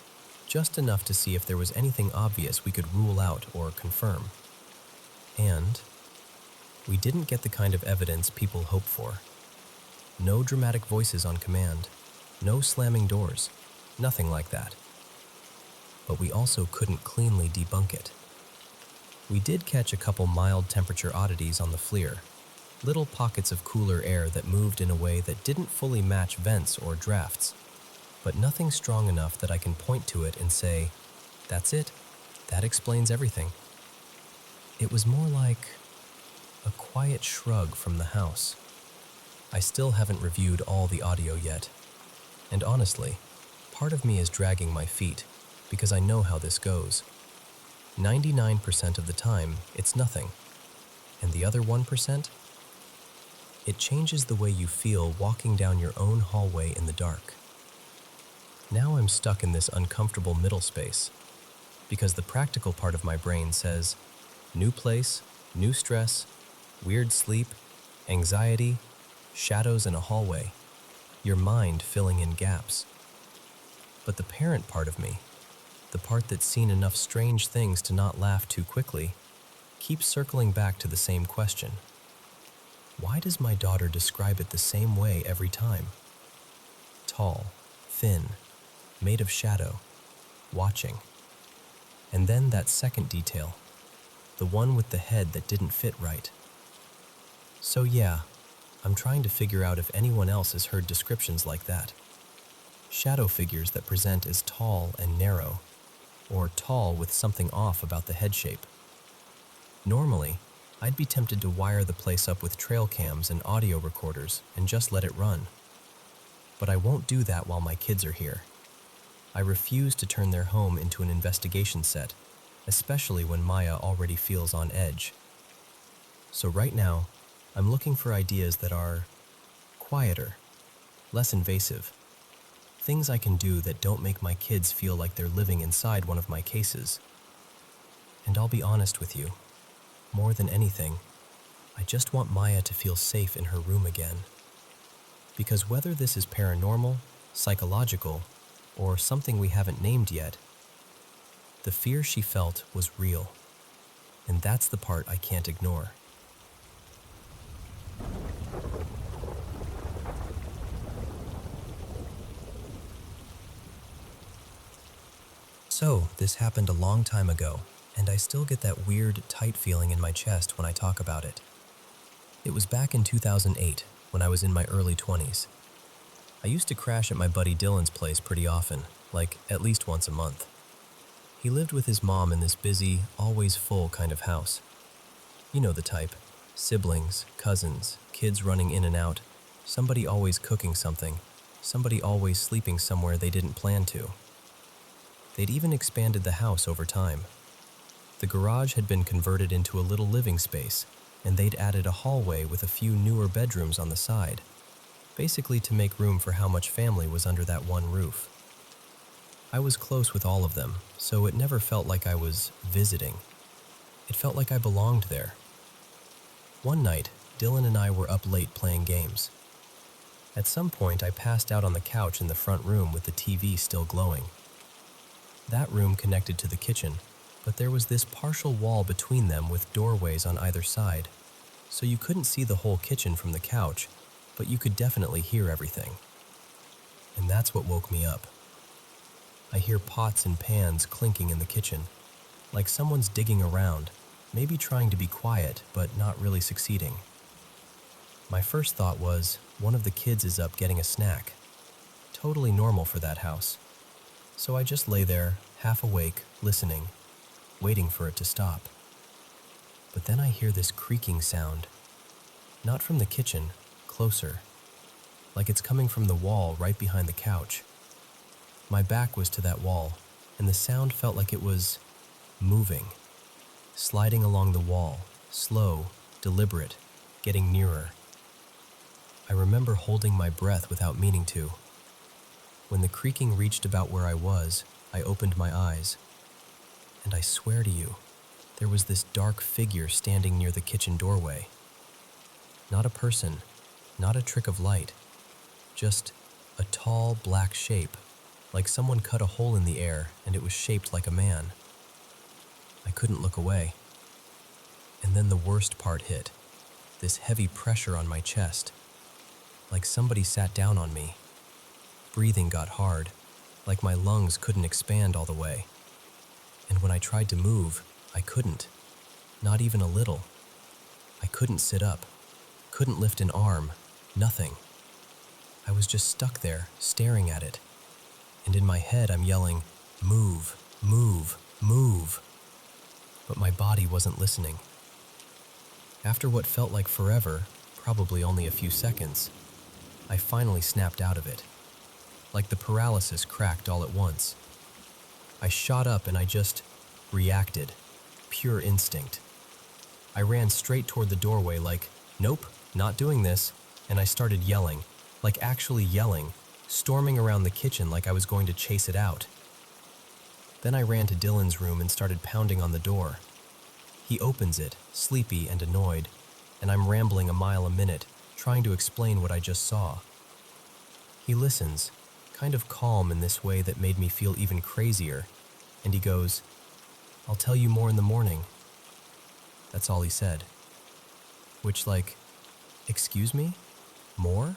just enough to see if there was anything obvious we could rule out or confirm. And we didn't get the kind of evidence people hope for. No dramatic voices on command, no slamming doors, nothing like that. But we also couldn't cleanly debunk it. We did catch a couple mild temperature oddities on the FLIR, little pockets of cooler air that moved in a way that didn't fully match vents or drafts, but nothing strong enough that I can point to it and say, that's it, that explains everything. It was more like a quiet shrug from the house. I still haven't reviewed all the audio yet, and honestly, part of me is dragging my feet because I know how this goes. 99% of the time, it's nothing, and the other 1%? It changes the way you feel walking down your own hallway in the dark. Now I'm stuck in this uncomfortable middle space, because the practical part of my brain says, new place, new stress, weird sleep, anxiety, shadows in a hallway, your mind filling in gaps. But the parent part of me, the part that's seen enough strange things to not laugh too quickly, keeps circling back to the same question. Why does my daughter describe it the same way every time? Tall, thin, made of shadow, watching. And then that second detail, the one with the head that didn't fit right. So yeah, I'm trying to figure out if anyone else has heard descriptions like that. Shadow figures that present as tall and narrow, or tall with something off about the head shape. Normally, I'd be tempted to wire the place up with trail cams and audio recorders and just let it run. But I won't do that while my kids are here. I refuse to turn their home into an investigation set, especially when Maya already feels on edge. So right now, I'm looking for ideas that are quieter, less invasive, things I can do that don't make my kids feel like they're living inside one of my cases. And I'll be honest with you, more than anything, I just want Maya to feel safe in her room again. Because whether this is paranormal, psychological, or something we haven't named yet, the fear she felt was real, and that's the part I can't ignore. So, this happened a long time ago, and I still get that weird, tight feeling in my chest when I talk about it. It was back in 2008, when I was in my early 20s. I used to crash at my buddy Dylan's place pretty often, like at least once a month. He lived with his mom in this busy, always full kind of house. You know the type. Siblings, cousins, kids running in and out, somebody always cooking something, somebody always sleeping somewhere they didn't plan to. They'd even expanded the house over time. The garage had been converted into a little living space, and they'd added a hallway with a few newer bedrooms on the side, basically to make room for how much family was under that one roof. I was close with all of them, so it never felt like I was visiting. It felt like I belonged there. One night, Dylan and I were up late playing games. At some point, I passed out on the couch in the front room with the TV still glowing. That room connected to the kitchen, but there was this partial wall between them with doorways on either side, so you couldn't see the whole kitchen from the couch, but you could definitely hear everything. And that's what woke me up. I hear pots and pans clinking in the kitchen, like someone's digging around, maybe trying to be quiet, but not really succeeding. My first thought was, one of the kids is up getting a snack. Totally normal for that house. So I just lay there, half awake, listening, waiting for it to stop. But then I hear this creaking sound. Not from the kitchen, closer. Like it's coming from the wall right behind the couch. My back was to that wall, and the sound felt like it was moving, sliding along the wall, slow, deliberate, getting nearer. I remember holding my breath without meaning to. When the creaking reached about where I was, I opened my eyes. And I swear to you, there was this dark figure standing near the kitchen doorway. Not a person, not a trick of light, Just a tall, black shape, like someone cut a hole in the air and it was shaped like a man. I couldn't look away. And then the worst part hit, this heavy pressure on my chest, like somebody sat down on me. Breathing got hard, like my lungs couldn't expand all the way. And when I tried to move, I couldn't, not even a little. I couldn't sit up, couldn't lift an arm, nothing. I was just stuck there, staring at it. And in my head, I'm yelling, "Move, move, move." But my body wasn't listening. After what felt like forever, probably only a few seconds, I finally snapped out of it. Like the paralysis cracked all at once. I shot up and I just reacted, pure instinct. I ran straight toward the doorway like, "Nope, not doing this," and I started yelling, like actually yelling, storming around the kitchen like I was going to chase it out. Then I ran to Dylan's room and started pounding on the door. He opens it, sleepy and annoyed, and I'm rambling a mile a minute, trying to explain what I just saw. He listens, kind of calm in this way that made me feel even crazier, and he goes, "I'll tell you more in the morning." That's all he said. Which, like, excuse me? More?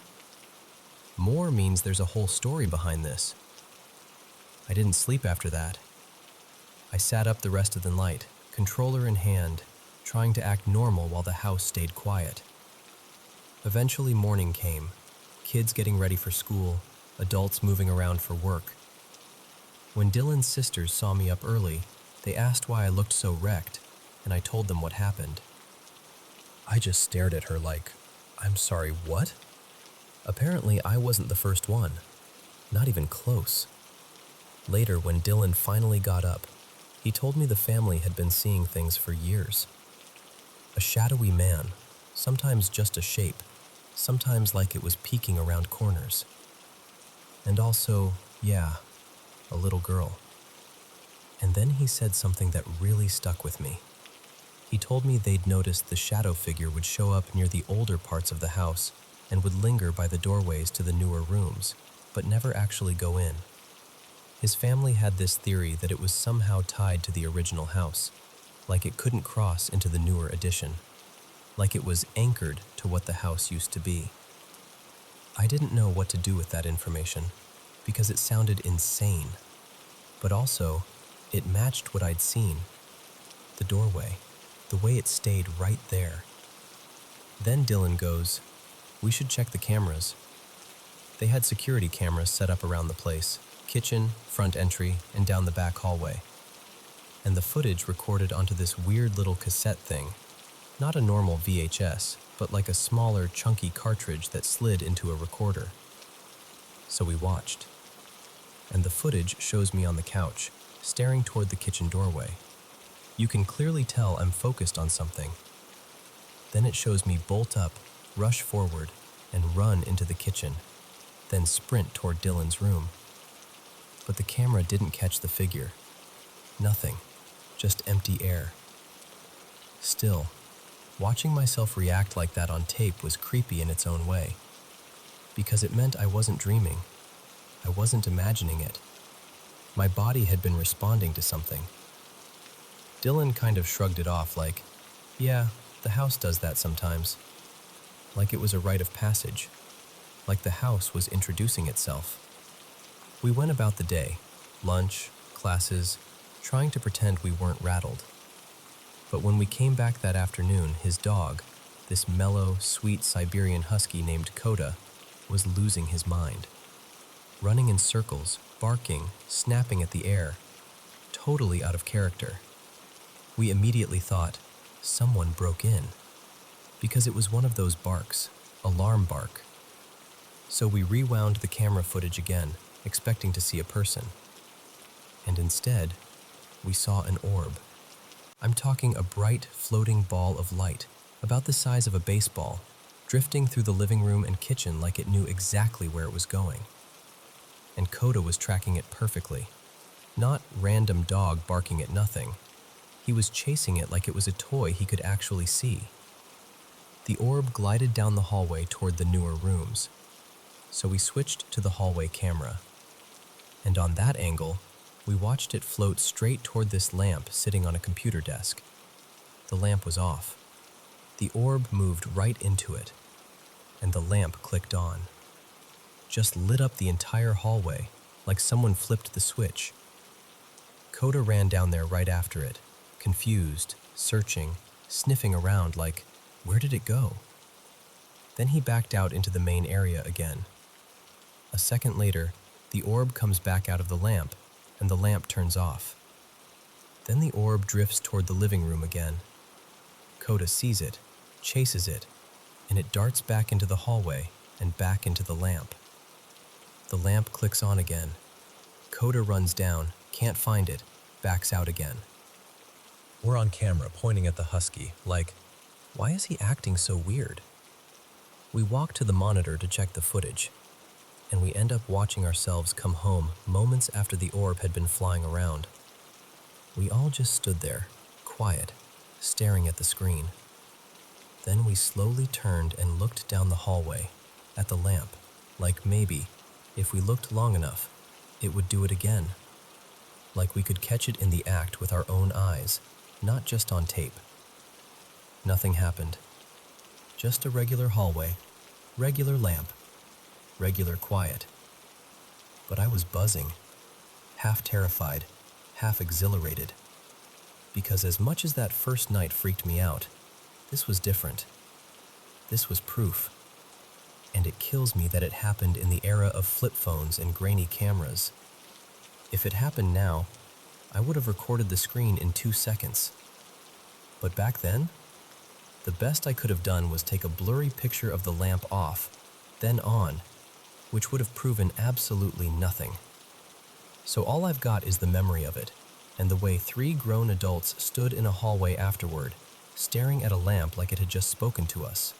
More means there's a whole story behind this. I didn't sleep after that. I sat up the rest of the night, controller in hand, trying to act normal while the house stayed quiet. Eventually morning came, kids getting ready for school, adults moving around for work. When Dylan's sisters saw me up early, they asked why I looked so wrecked, and I told them what happened. I just stared at her like, "I'm sorry, what?" Apparently, I wasn't the first one. Not even close. Later, when Dylan finally got up, he told me the family had been seeing things for years. A shadowy man, sometimes just a shape, sometimes like it was peeking around corners. And also, yeah, a little girl. And then he said something that really stuck with me. He told me they'd noticed the shadow figure would show up near the older parts of the house and would linger by the doorways to the newer rooms, but never actually go in. His family had this theory that it was somehow tied to the original house, like it couldn't cross into the newer addition, like it was anchored to what the house used to be. I didn't know what to do with that information, because it sounded insane, but also, it matched what I'd seen. The doorway, the way it stayed right there. Then Dylan goes, "We should check the cameras." They had security cameras set up around the place, kitchen, front entry, and down the back hallway. And the footage recorded onto this weird little cassette thing, not a normal VHS, but like a smaller, chunky cartridge that slid into a recorder. So we watched. And the footage shows me on the couch, staring toward the kitchen doorway. You can clearly tell I'm focused on something. Then it shows me bolt up, rush forward, and run into the kitchen, then sprint toward Dylan's room. But the camera didn't catch the figure. Nothing, just empty air. Still, watching myself react like that on tape was creepy in its own way, because it meant I wasn't dreaming. I wasn't imagining it. My body had been responding to something. Dylan kind of shrugged it off like, "Yeah, the house does that sometimes." Like it was a rite of passage. Like the house was introducing itself. We went about the day, lunch, classes, trying to pretend we weren't rattled. But when we came back that afternoon, his dog, this mellow, sweet Siberian husky named Coda, was losing his mind. Running in circles, barking, snapping at the air, totally out of character. We immediately thought, someone broke in, because it was one of those barks, alarm bark. So we rewound the camera footage again, expecting to see a person. And instead, we saw an orb. I'm talking a bright, floating ball of light, about the size of a baseball, drifting through the living room and kitchen like it knew exactly where it was going. And Coda was tracking it perfectly. Not random dog barking at nothing. He was chasing it like it was a toy he could actually see. The orb glided down the hallway toward the newer rooms. so we switched to the hallway camera. And on that angle, we watched it float straight toward this lamp sitting on a computer desk. The lamp was off. The orb moved right into it, and the lamp clicked on. Just lit up the entire hallway, like someone flipped the switch. Coda ran down there right after it, confused, searching, sniffing around like, where did it go? Then he backed out into the main area again. A second later, the orb comes back out of the lamp, and the lamp turns off. Then the orb drifts toward the living room again. Coda sees it, chases it, and it darts back into the hallway and back into the lamp. The lamp clicks on again. Coda runs down, can't find it, backs out again. We're on camera pointing at the husky, like, why is he acting so weird? We walk to the monitor to check the footage, and we end up watching ourselves come home moments after the orb had been flying around. We all just stood there, quiet, staring at the screen. Then we slowly turned and looked down the hallway, at the lamp, like maybe, if we looked long enough, it would do it again. Like we could catch it in the act with our own eyes, not just on tape. Nothing happened. Just a regular hallway, regular lamp, regular quiet. But I was buzzing, half terrified, half exhilarated. Because as much as that first night freaked me out, this was different. This was proof. And it kills me that it happened in the era of flip phones and grainy cameras. If it happened now, I would have recorded the screen in 2 seconds. But back then, the best I could have done was take a blurry picture of the lamp off, then on, which would have proven absolutely nothing. So all I've got is the memory of it, and the way 3 grown adults stood in a hallway afterward, staring at a lamp like it had just spoken to us.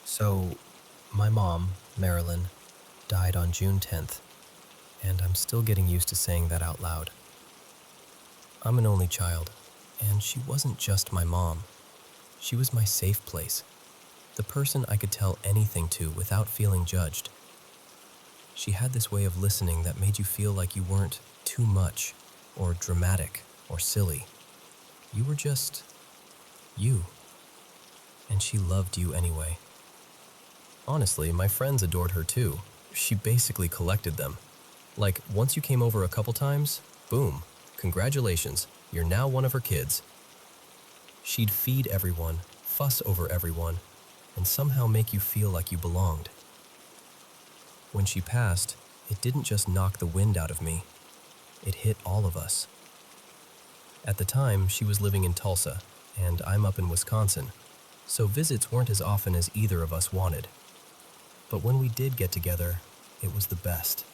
So, my mom, Marilyn, died on June 10th, and I'm still getting used to saying that out loud. I'm an only child, and she wasn't just my mom. She was my safe place, the person I could tell anything to without feeling judged. She had this way of listening that made you feel like you weren't too much, or dramatic, or silly. You were just you, and she loved you anyway. Honestly, my friends adored her too. She basically collected them. Like, once you came over a couple times, boom, congratulations, you're now one of her kids. She'd feed everyone, fuss over everyone, and somehow make you feel like you belonged. When she passed, it didn't just knock the wind out of me. It hit all of us. At the time, she was living in Tulsa, and I'm up in Wisconsin, so visits weren't as often as either of us wanted. But when we did get together, it was the best.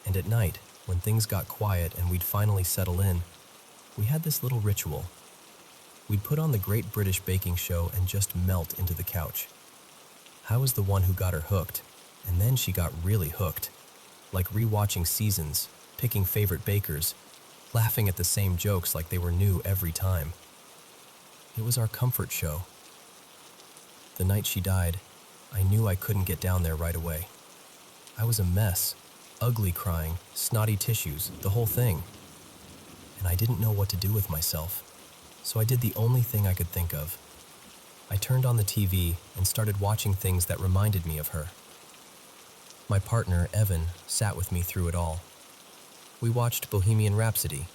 And at night, when things got quiet and we'd finally settle in, we had this little ritual. We'd put on the Great British Baking Show and just melt into the couch. I was the one who got her hooked, and then she got really hooked. Like rewatching seasons, picking favorite bakers, laughing at the same jokes like they were new every time. It was our comfort show. The night she died, I knew I couldn't get down there right away. I was a mess, ugly crying, snotty tissues, the whole thing. And I didn't know what to do with myself, so I did the only thing I could think of. I turned on the TV and started watching things that reminded me of her. My partner, Evan, sat with me through it all. We watched Bohemian Rhapsody,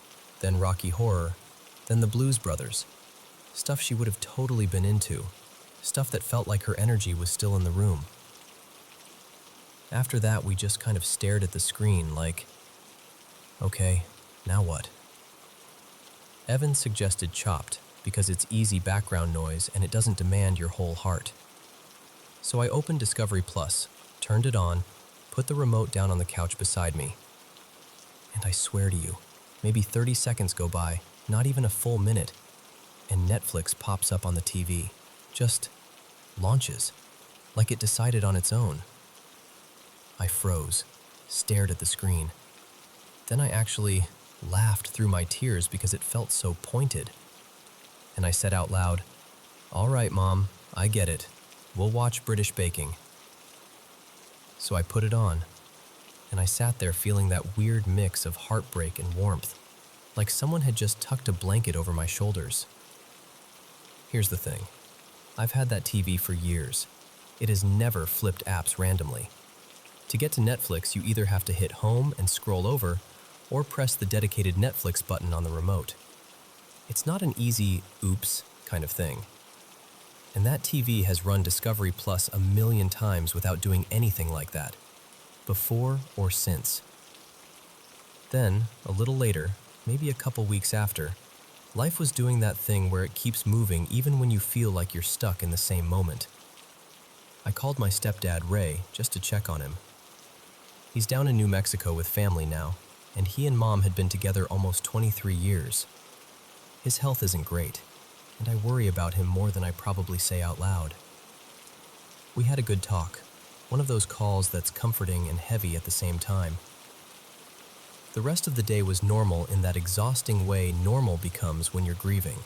then Rocky Horror, then the Blues Brothers. Stuff she would have totally been into. Stuff that felt like her energy was still in the room. After that, we just kind of stared at the screen like, okay, now what? Evan suggested Chopped because it's easy background noise and it doesn't demand your whole heart. So I opened Discovery Plus, turned it on, put the remote down on the couch beside me. And I swear to you, maybe 30 seconds go by, not even a full minute, and Netflix pops up on the TV. Just launches, like it decided on its own. I froze, stared at the screen. Then I actually laughed through my tears because it felt so pointed. And I said out loud, "All right, Mom, I get it. We'll watch British baking." So I put it on, and I sat there feeling that weird mix of heartbreak and warmth, like someone had just tucked a blanket over my shoulders. Here's the thing. I've had that TV for years. It has never flipped apps randomly. To get to Netflix, you either have to hit home and scroll over, or press the dedicated Netflix button on the remote. It's not an easy, oops, kind of thing. And that TV has run Discovery Plus a million times without doing anything like that, before or since. Then, a little later, maybe a couple weeks after, life was doing that thing where it keeps moving even when you feel like you're stuck in the same moment. I called my stepdad, Ray, just to check on him. He's down in New Mexico with family now, and he and Mom had been together almost 23 years. His health isn't great, and I worry about him more than I probably say out loud. We had a good talk, one of those calls that's comforting and heavy at the same time. The rest of the day was normal in that exhausting way normal becomes when you're grieving.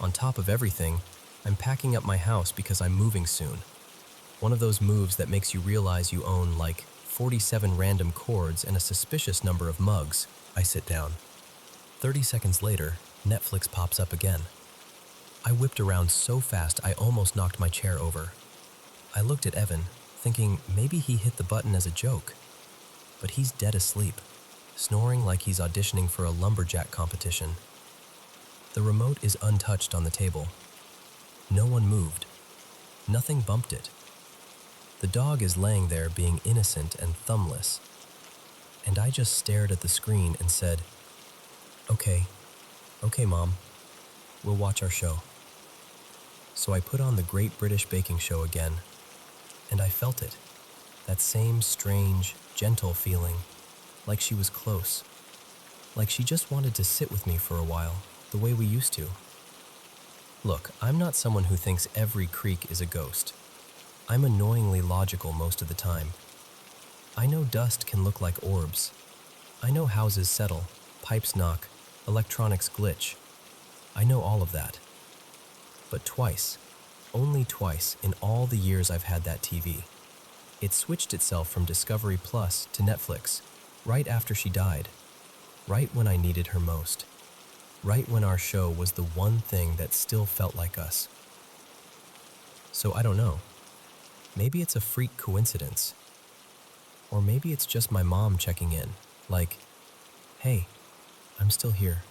On top of everything, I'm packing up my house because I'm moving soon. One of those moves that makes you realize you own like 47 random cords and a suspicious number of mugs. I sit down. 30 seconds later, Netflix pops up again. I whipped around so fast I almost knocked my chair over. I looked at Evan, thinking maybe he hit the button as a joke. But he's dead asleep, snoring like he's auditioning for a lumberjack competition. The remote is untouched on the table. No one moved. Nothing bumped it. The dog is laying there being innocent and thumbless. And I just stared at the screen and said, Okay, Mom, we'll watch our show." So I put on the Great British Baking Show again, and I felt it, that same strange, gentle feeling, like she was close, like she just wanted to sit with me for a while, the way we used to. Look, I'm not someone who thinks every creak is a ghost. I'm annoyingly logical most of the time. I know dust can look like orbs. I know houses settle, pipes knock, electronics glitch. I know all of that. But twice, only twice in all the years I've had that TV, it switched itself from Discovery Plus to Netflix right after she died, right when I needed her most, right when our show was the one thing that still felt like us. So I don't know. Maybe it's a freak coincidence. Or maybe it's just my mom checking in, like, "Hey, I'm still here.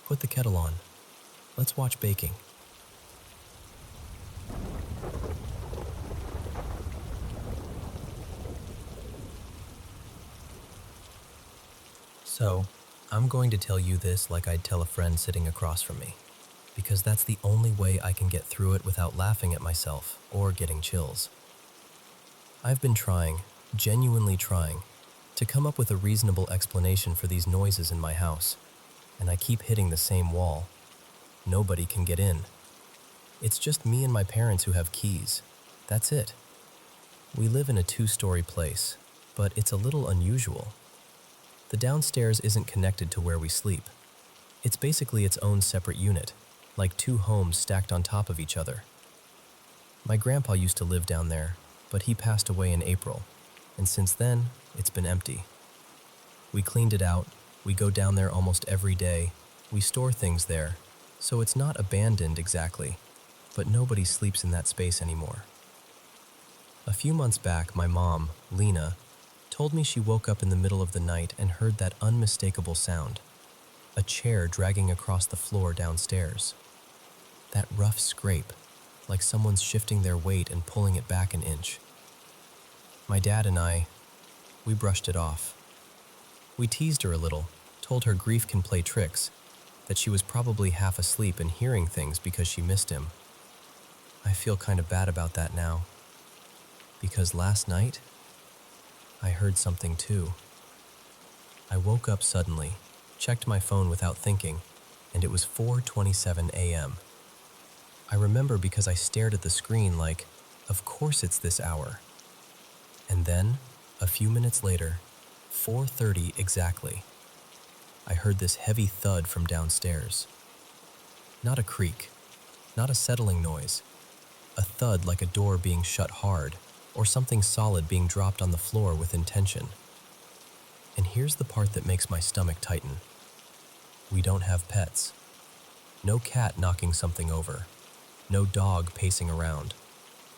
Put the kettle on. Let's watch baking." So, I'm going to tell you this like I'd tell a friend sitting across from me, because that's the only way I can get through it without laughing at myself or getting chills. I've been trying, genuinely trying, to come up with a reasonable explanation for these noises in my house, and I keep hitting the same wall. Nobody can get in. It's just me and my parents who have keys. That's it. We live in a 2-story place, but it's a little unusual. The downstairs isn't connected to where we sleep. It's basically its own separate unit, like 2 homes stacked on top of each other. My grandpa used to live down there, but he passed away in April, and since then, it's been empty. We cleaned it out, we go down there almost every day, we store things there, so it's not abandoned exactly, but nobody sleeps in that space anymore. A few months back, my mom, Lena, told me she woke up in the middle of the night and heard that unmistakable sound, a chair dragging across the floor downstairs. That rough scrape, like someone's shifting their weight and pulling it back an inch. My dad and we brushed it off. We teased her a little, told her grief can play tricks, that she was probably half asleep and hearing things because she missed him. I feel kind of bad about that now, because last night, I heard something too. I woke up suddenly, checked my phone without thinking, and it was 4:27 a.m. I remember because I stared at the screen like, of course it's this hour. And then, a few minutes later, 4:30 exactly, I heard this heavy thud from downstairs. Not a creak, not a settling noise, a thud like a door being shut hard or something solid being dropped on the floor with intention. And here's the part that makes my stomach tighten. We don't have pets. No cat knocking something over. No dog pacing around.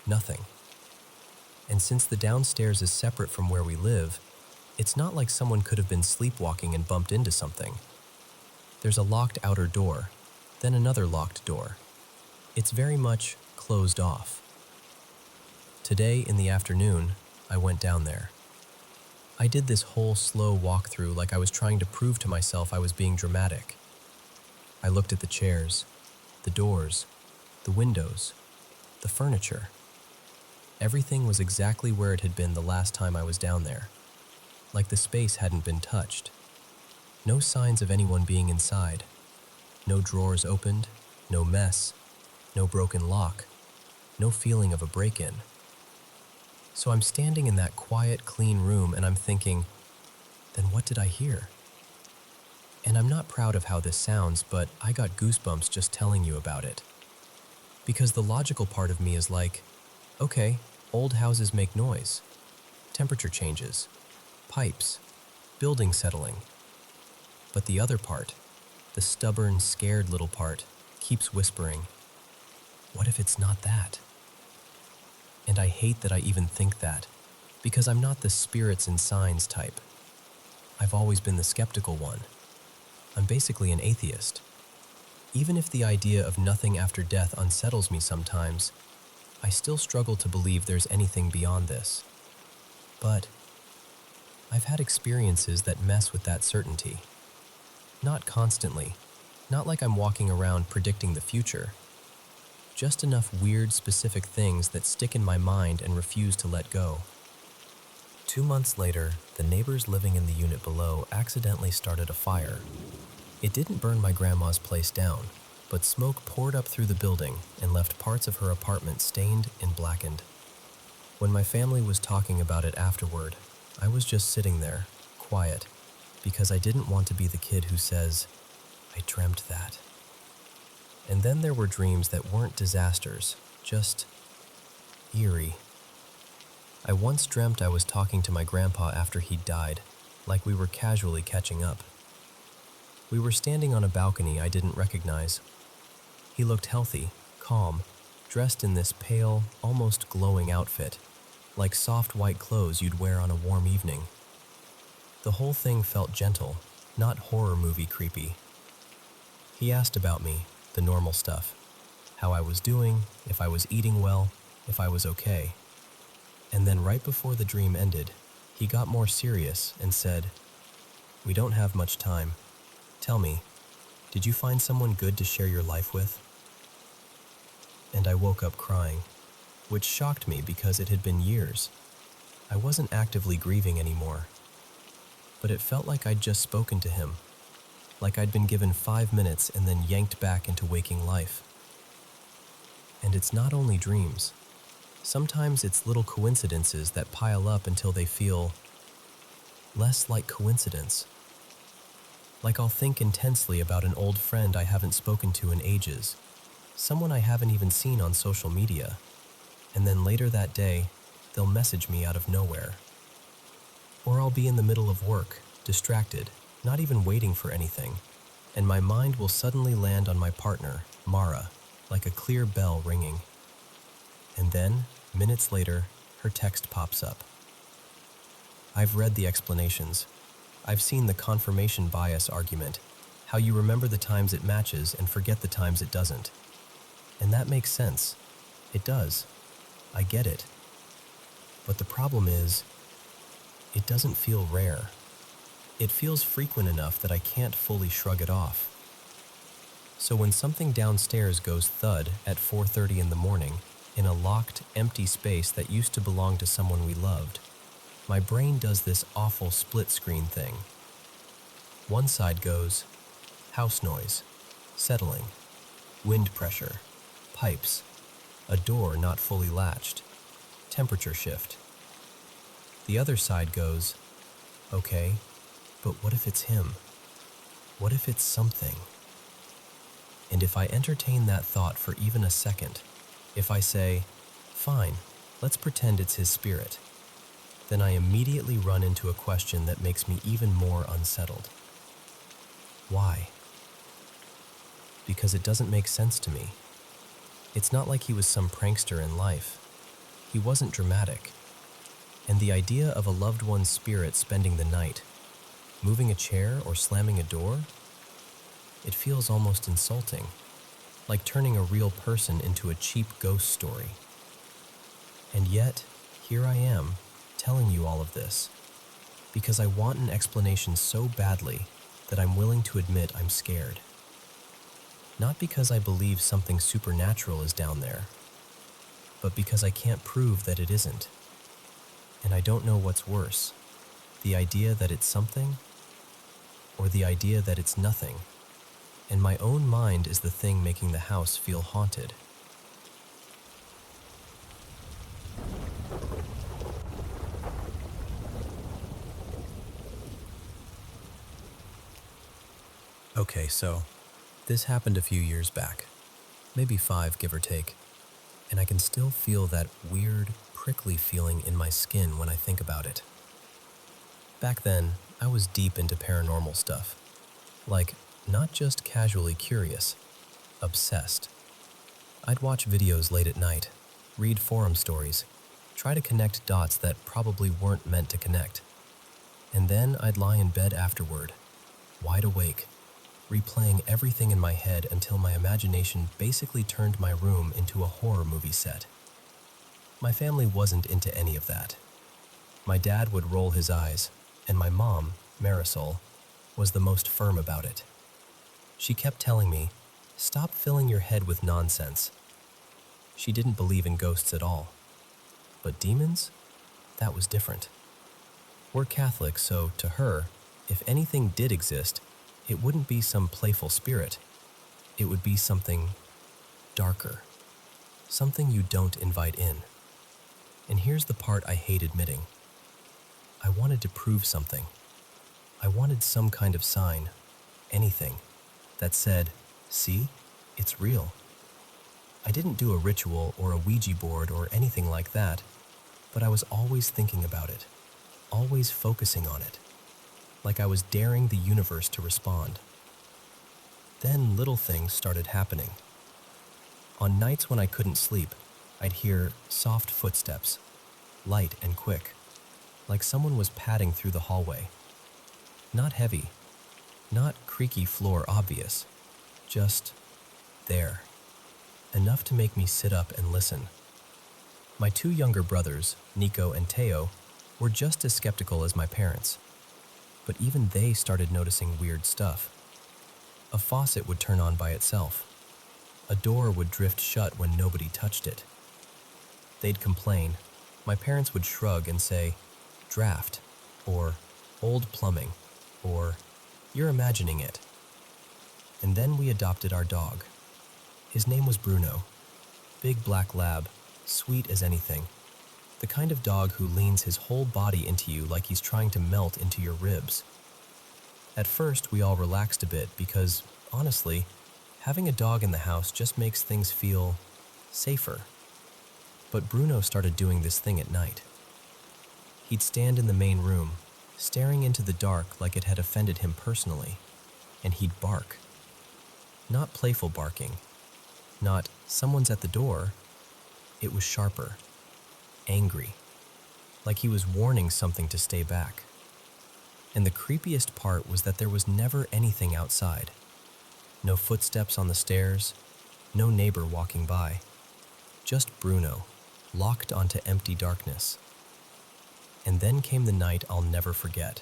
Nothing. And since the downstairs is separate from where we live, it's not like someone could have been sleepwalking and bumped into something. There's a locked outer door, then another locked door. It's very much closed off. Today in the afternoon, I went down there. I did this whole slow walkthrough like I was trying to prove to myself I was being dramatic. I looked at the chairs, the doors, the windows, the furniture. Everything was exactly where it had been the last time I was down there, like the space hadn't been touched. No signs of anyone being inside. No drawers opened, no mess, no broken lock, no feeling of a break-in. So I'm standing in that quiet, clean room and I'm thinking, then what did I hear? And I'm not proud of how this sounds, but I got goosebumps just telling you about it. Because the logical part of me is like, okay, old houses make noise, temperature changes, pipes, building settling. But the other part, the stubborn, scared little part, keeps whispering, what if it's not that? And I hate that I even think that, because I'm not the spirits and signs type. I've always been the skeptical one. I'm basically an atheist. Even if the idea of nothing after death unsettles me sometimes, I still struggle to believe there's anything beyond this. But I've had experiences that mess with that certainty. Not constantly, not like I'm walking around predicting the future. Just enough weird, specific things that stick in my mind and refuse to let go. 2 months later, the neighbors living in the unit below accidentally started a fire. It didn't burn my grandma's place down, but smoke poured up through the building and left parts of her apartment stained and blackened. When my family was talking about it afterward, I was just sitting there, quiet, because I didn't want to be the kid who says, I dreamt that. And then there were dreams that weren't disasters, just eerie. I once dreamt I was talking to my grandpa after he'd died, like we were casually catching up. We were standing on a balcony I didn't recognize. He looked healthy, calm, dressed in this pale, almost glowing outfit, like soft white clothes you'd wear on a warm evening. The whole thing felt gentle, not horror movie creepy. He asked about me, the normal stuff, how I was doing, if I was eating well, if I was okay. And then right before the dream ended, he got more serious and said, we don't have much time. Tell me, did you find someone good to share your life with? And I woke up crying, which shocked me because it had been years. I wasn't actively grieving anymore. But it felt like I'd just spoken to him, like I'd been given 5 minutes and then yanked back into waking life. And it's not only dreams. Sometimes it's little coincidences that pile up until they feel less like coincidence. Like I'll think intensely about an old friend I haven't spoken to in ages, someone I haven't even seen on social media, and then later that day, they'll message me out of nowhere. Or I'll be in the middle of work, distracted, not even waiting for anything, and my mind will suddenly land on my partner, Mara, like a clear bell ringing. And then, minutes later, her text pops up. I've read the explanations. I've seen the confirmation bias argument, how you remember the times it matches and forget the times it doesn't. And that makes sense. It does. I get it. But the problem is, it doesn't feel rare. It feels frequent enough that I can't fully shrug it off. So when something downstairs goes thud at 4:30 in the morning, in a locked, empty space that used to belong to someone we loved, my brain does this awful split-screen thing. One side goes, house noise, settling, wind pressure, pipes, a door not fully latched, temperature shift. The other side goes, okay, but what if it's him? What if it's something? And if I entertain that thought for even a second, if I say, fine, let's pretend it's his spirit, then I immediately run into a question that makes me even more unsettled. Why? Because it doesn't make sense to me. It's not like he was some prankster in life. He wasn't dramatic. And the idea of a loved one's spirit spending the night, moving a chair or slamming a door, it feels almost insulting, like turning a real person into a cheap ghost story. And yet, here I am, telling you all of this, because I want an explanation so badly that I'm willing to admit I'm scared. Not because I believe something supernatural is down there, but because I can't prove that it isn't. And I don't know what's worse, the idea that it's something, or the idea that it's nothing, and my own mind is the thing making the house feel haunted. Okay, so this happened a few years back, maybe 5, give or take, and I can still feel that weird, prickly feeling in my skin when I think about it. Back then, I was deep into paranormal stuff. Like, not just casually curious, obsessed. I'd watch videos late at night, read forum stories, try to connect dots that probably weren't meant to connect. And then I'd lie in bed afterward, wide awake, replaying everything in my head until my imagination basically turned my room into a horror movie set. My family wasn't into any of that. My dad would roll his eyes, and my mom, Marisol, was the most firm about it. She kept telling me, "Stop filling your head with nonsense." She didn't believe in ghosts at all. But demons? That was different. We're Catholic, so to her, if anything did exist, it wouldn't be some playful spirit. It would be something darker. Something you don't invite in. And here's the part I hate admitting. I wanted to prove something. I wanted some kind of sign, anything, that said, "See, it's real." I didn't do a ritual or a Ouija board or anything like that, but I was always thinking about it, always focusing on it, like I was daring the universe to respond. Then little things started happening. On nights when I couldn't sleep, I'd hear soft footsteps, light and quick, like someone was padding through the hallway. Not heavy, not creaky floor obvious, just there. Enough to make me sit up and listen. My 2 younger brothers, Nico and Teo, were just as skeptical as my parents. But even they started noticing weird stuff. A faucet would turn on by itself. A door would drift shut when nobody touched it. They'd complain. My parents would shrug and say, "Draft," or "old plumbing," or "you're imagining it." And then we adopted our dog. His name was Bruno. Big black lab, sweet as anything. The kind of dog who leans his whole body into you like he's trying to melt into your ribs. At first, we all relaxed a bit because, honestly, having a dog in the house just makes things feel safer. But Bruno started doing this thing at night. He'd stand in the main room, staring into the dark like it had offended him personally, and he'd bark. Not playful barking, not "someone's at the door." It was sharper, angry, like he was warning something to stay back. And the creepiest part was that there was never anything outside. No footsteps on the stairs, no neighbor walking by. Just Bruno, locked onto empty darkness. And then came the night I'll never forget.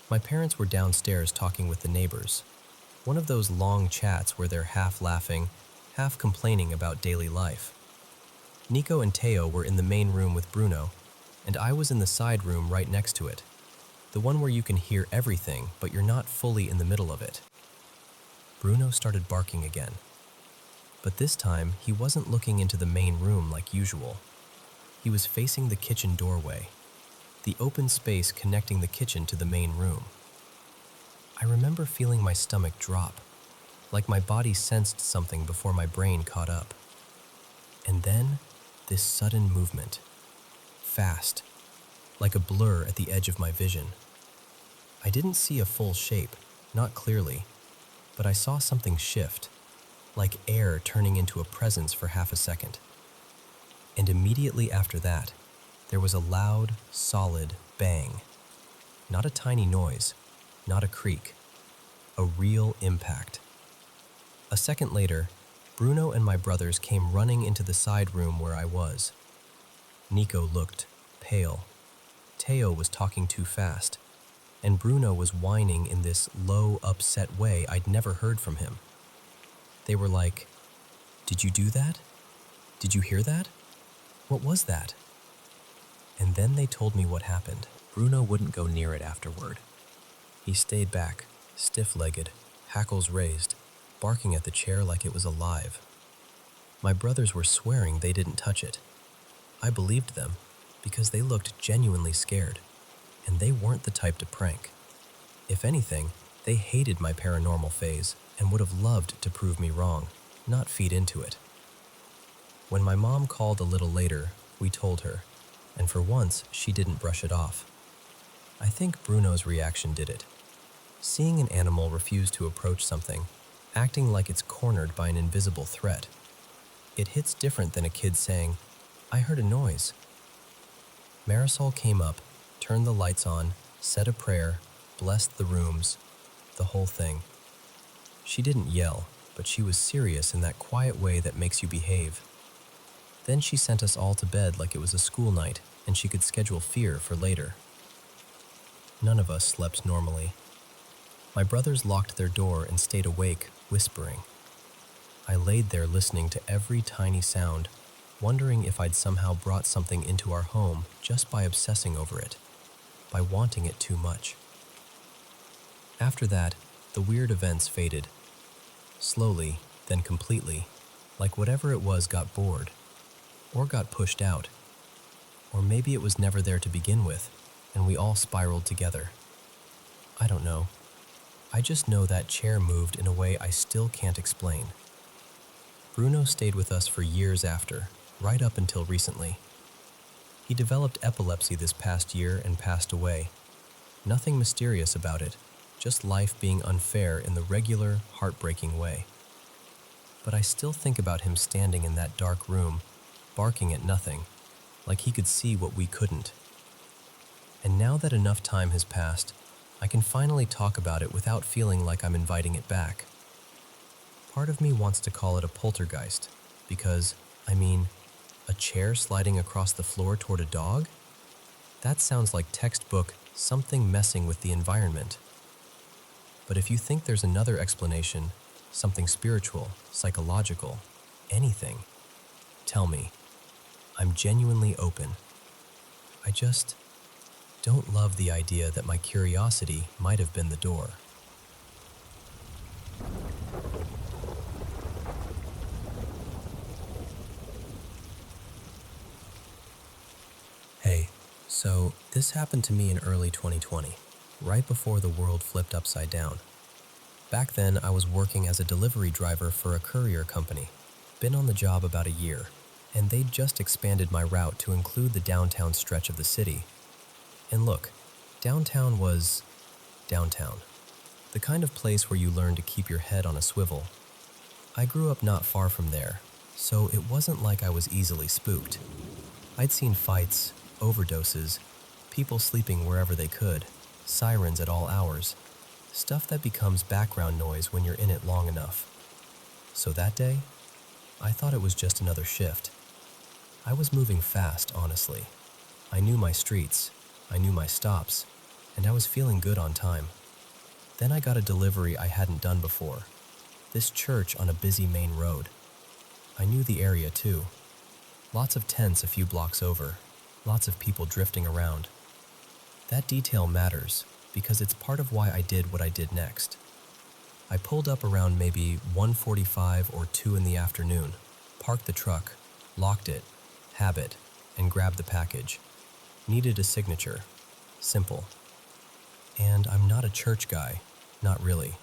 My parents were downstairs talking with the neighbors. One of those long chats where they're half laughing, half complaining about daily life. Nico and Teo were in the main room with Bruno, and I was in the side room right next to it. The one where you can hear everything, but you're not fully in the middle of it. Bruno started barking again. But this time, he wasn't looking into the main room like usual. He was facing the kitchen doorway, the open space connecting the kitchen to the main room. I remember feeling my stomach drop, like my body sensed something before my brain caught up. And then, this sudden movement. Fast, like a blur at the edge of my vision. I didn't see a full shape, not clearly, but I saw something shift, like air turning into a presence for half a second. And immediately after that, there was a loud, solid bang. Not a tiny noise, not a creak, a real impact. A second later, Bruno and my brothers came running into the side room where I was. Nico looked pale. Teo was talking too fast, and Bruno was whining in this low, upset way I'd never heard from him. They were like, "Did you do that? Did you hear that? What was that?" And then they told me what happened. Bruno wouldn't go near it afterward. He stayed back, stiff-legged, hackles raised, barking at the chair like it was alive. My brothers were swearing they didn't touch it. I believed them, because they looked genuinely scared, and they weren't the type to prank. If anything, they hated my paranormal phase and would have loved to prove me wrong, not feed into it. When my mom called a little later, we told her, and for once, she didn't brush it off. I think Bruno's reaction did it. Seeing an animal refuse to approach something, acting like it's cornered by an invisible threat, it hits different than a kid saying, "I heard a noise." Marisol came up, turned the lights on, said a prayer, blessed the rooms, the whole thing. She didn't yell, but she was serious in that quiet way that makes you behave. Then she sent us all to bed like it was a school night and she could schedule fear for later. None of us slept normally. My brothers locked their door and stayed awake, whispering. I laid there listening to every tiny sound, wondering if I'd somehow brought something into our home just by obsessing over it, by wanting it too much. After that, the weird events faded. Slowly, then completely, like whatever it was got bored, or got pushed out, or maybe it was never there to begin with, and we all spiraled together. I don't know. I just know that chair moved in a way I still can't explain. Bruno stayed with us for years after, right up until recently. He developed epilepsy this past year and passed away. Nothing mysterious about it, just life being unfair in the regular, heartbreaking way. But I still think about him standing in that dark room, barking at nothing, like he could see what we couldn't. And now that enough time has passed, I can finally talk about it without feeling like I'm inviting it back. Part of me wants to call it a poltergeist, because, a chair sliding across the floor toward a dog? That sounds like textbook something messing with the environment. But if you think there's another explanation, something spiritual, psychological, anything, tell me. I'm genuinely open. I just don't love the idea that my curiosity might have been the door. Hey, so this happened to me in early 2020, right before the world flipped upside down. Back then, I was working as a delivery driver for a courier company. Been on the job about a year, and they'd just expanded my route to include the downtown stretch of the city. And look, downtown was downtown. The kind of place where you learn to keep your head on a swivel. I grew up not far from there, so it wasn't like I was easily spooked. I'd seen fights, overdoses, people sleeping wherever they could, sirens at all hours, stuff that becomes background noise when you're in it long enough. So that day, I thought it was just another shift. I was moving fast, honestly. I knew my streets, I knew my stops, and I was feeling good on time. Then I got a delivery I hadn't done before. This church on a busy main road. I knew the area too. Lots of tents a few blocks over, lots of people drifting around. That detail matters because it's part of why I did what I did next. I pulled up around maybe 1:45 or 2 in the afternoon, parked the truck, locked it, habit, and grabbed the package. Needed a signature. Simple. And I'm not a church guy, Not really.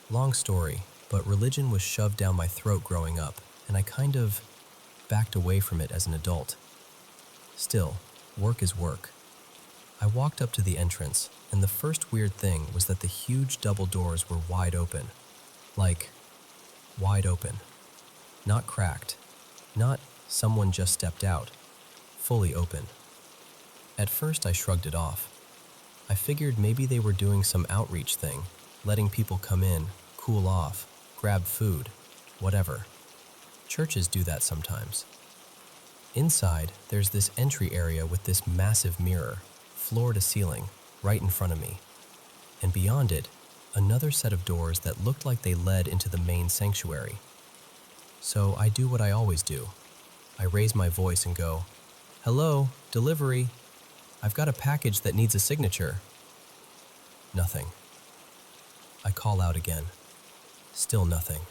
Long story, but religion was shoved down my throat growing up, and I kind of backed away from it as an adult. Still, work is work. I walked up to the entrance, and the first weird thing was that the huge double doors were wide open. Like, wide open. Not cracked. Not someone just stepped out. Fully open. At first I shrugged it off. I figured maybe they were doing some outreach thing, letting people come in, cool off, grab food, whatever. Churches do that sometimes. Inside, there's this entry area with this massive mirror, floor to ceiling, right in front of me. And beyond it, another set of doors that looked like they led into the main sanctuary. So I do what I always do. I raise my voice and go, "Hello, delivery. I've got a package that needs a signature." Nothing. I call out again. Still nothing.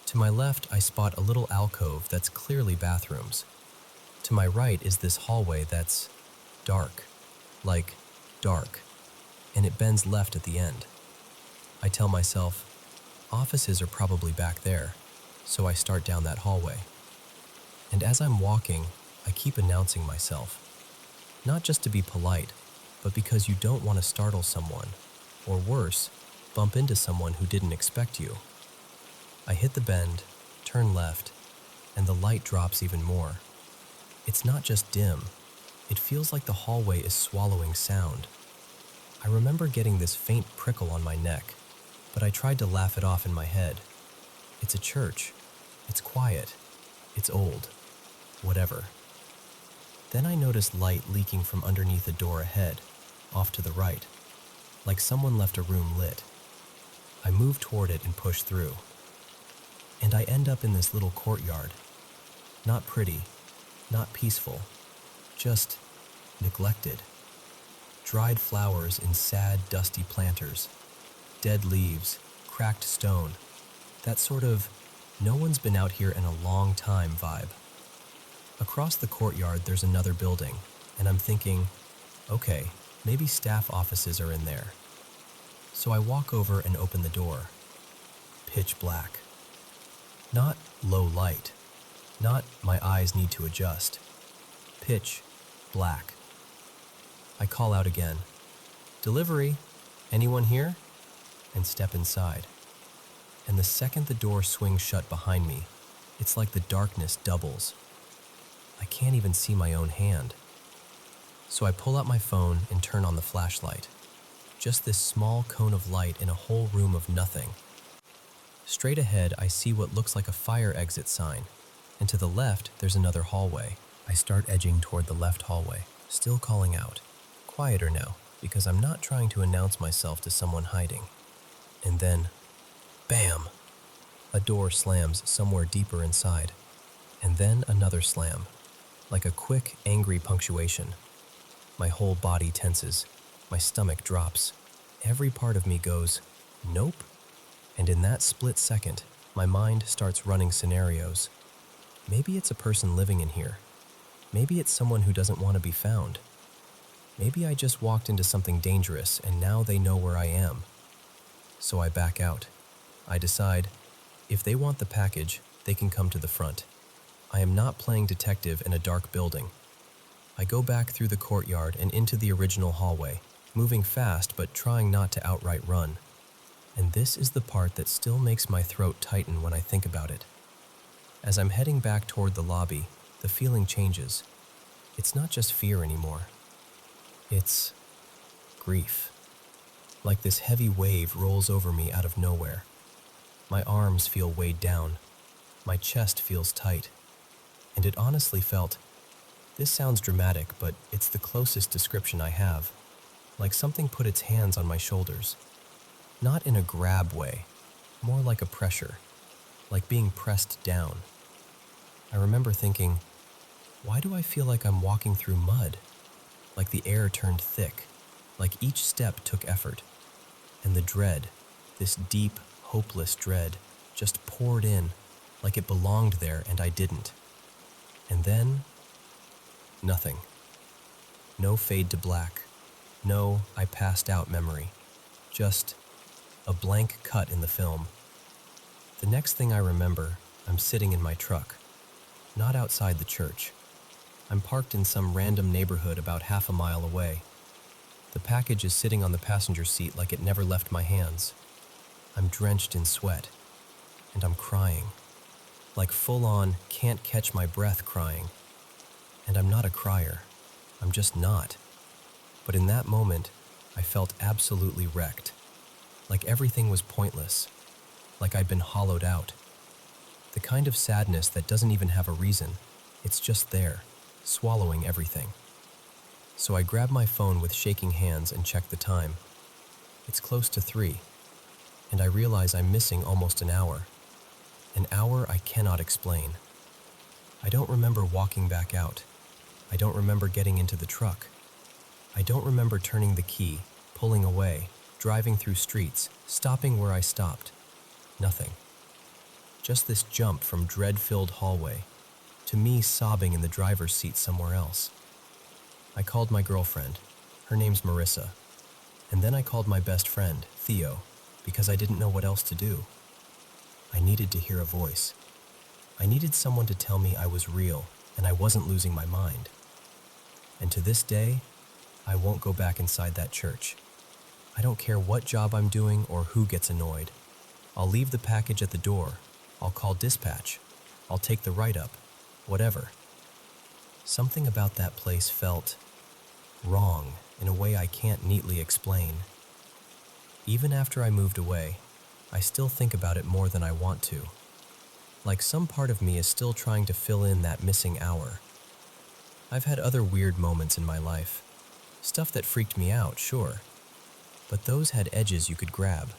To my left, I spot a little alcove that's clearly bathrooms. To my right is this hallway that's dark. Like, dark. And it bends left at the end. I tell myself, offices are probably back there, so I start down that hallway. And as I'm walking, I keep announcing myself. Not just to be polite, but because you don't want to startle someone, or worse, bump into someone who didn't expect you. I hit the bend, turn left, and the light drops even more. It's not just dim, it feels like the hallway is swallowing sound. I remember getting this faint prickle on my neck, but I tried to laugh it off in my head. It's a church. It's quiet. It's old. Whatever. Then I noticed light leaking from underneath a door ahead, off to the right, like someone left a room lit. I move toward it and push through. And I end up in this little courtyard. Not pretty, not peaceful, just neglected. Dried flowers in sad, dusty planters, dead leaves, cracked stone, that sort of no one's been out here in a long time vibe. Across the courtyard there's another building, and I'm thinking, okay, maybe staff offices are in there. So I walk over and open the door. Pitch black. Not low light. Not my eyes need to adjust. Pitch black. I call out again, "Delivery, anyone here?" and step inside. And the second the door swings shut behind me, it's like the darkness doubles. I can't even see my own hand. So I pull out my phone and turn on the flashlight. Just this small cone of light in a whole room of nothing. Straight ahead, I see what looks like a fire exit sign, and to the left, there's another hallway. I start edging toward the left hallway, still calling out. Quieter now, because I'm not trying to announce myself to someone hiding. And then, bam! A door slams somewhere deeper inside. And then another slam, like a quick, angry punctuation. My whole body tenses. My stomach drops. Every part of me goes, nope. And in that split second, my mind starts running scenarios. Maybe it's a person living in here. Maybe it's someone who doesn't want to be found. Maybe I just walked into something dangerous and now they know where I am. So I back out. I decide, if they want the package, they can come to the front. I am not playing detective in a dark building. I go back through the courtyard and into the original hallway, moving fast but trying not to outright run. And this is the part that still makes my throat tighten when I think about it. As I'm heading back toward the lobby, the feeling changes. It's not just fear anymore. It's grief. Like this heavy wave rolls over me out of nowhere. My arms feel weighed down. My chest feels tight. And it honestly felt, this sounds dramatic, but it's the closest description I have. Like something put its hands on my shoulders. Not in a grab way, more like a pressure, like being pressed down. I remember thinking, why do I feel like I'm walking through mud? Like the air turned thick, like each step took effort. And the dread, this deep, hopeless dread, just poured in, like it belonged there and I didn't. And then, nothing. No fade to black. No, I passed out memory. Just a blank cut in the film. The next thing I remember, I'm sitting in my truck, not outside the church. I'm parked in some random neighborhood about half a mile away. The package is sitting on the passenger seat like it never left my hands. I'm drenched in sweat, and I'm crying. Like full-on, can't catch my breath crying. And I'm not a crier. I'm just not. But in that moment, I felt absolutely wrecked. Like everything was pointless. Like I'd been hollowed out. The kind of sadness that doesn't even have a reason. It's just there, swallowing everything. So I grab my phone with shaking hands and check the time. It's close to 3, and I realize I'm missing almost an hour. An hour I cannot explain. I don't remember walking back out. I don't remember getting into the truck. I don't remember turning the key, pulling away, driving through streets, stopping where I stopped. Nothing. Just this jump from dread-filled hallway to me sobbing in the driver's seat somewhere else. I called my girlfriend. Her name's Marissa. And then I called my best friend, Theo, because I didn't know what else to do. I needed to hear a voice. I needed someone to tell me I was real and I wasn't losing my mind. And to this day, I won't go back inside that church. I don't care what job I'm doing or who gets annoyed. I'll leave the package at the door. I'll call dispatch. I'll take the write-up. Whatever. Something about that place felt wrong in a way I can't neatly explain. Even after I moved away, I still think about it more than I want to. Like some part of me is still trying to fill in that missing hour. I've had other weird moments in my life. Stuff that freaked me out, sure. But those had edges you could grab.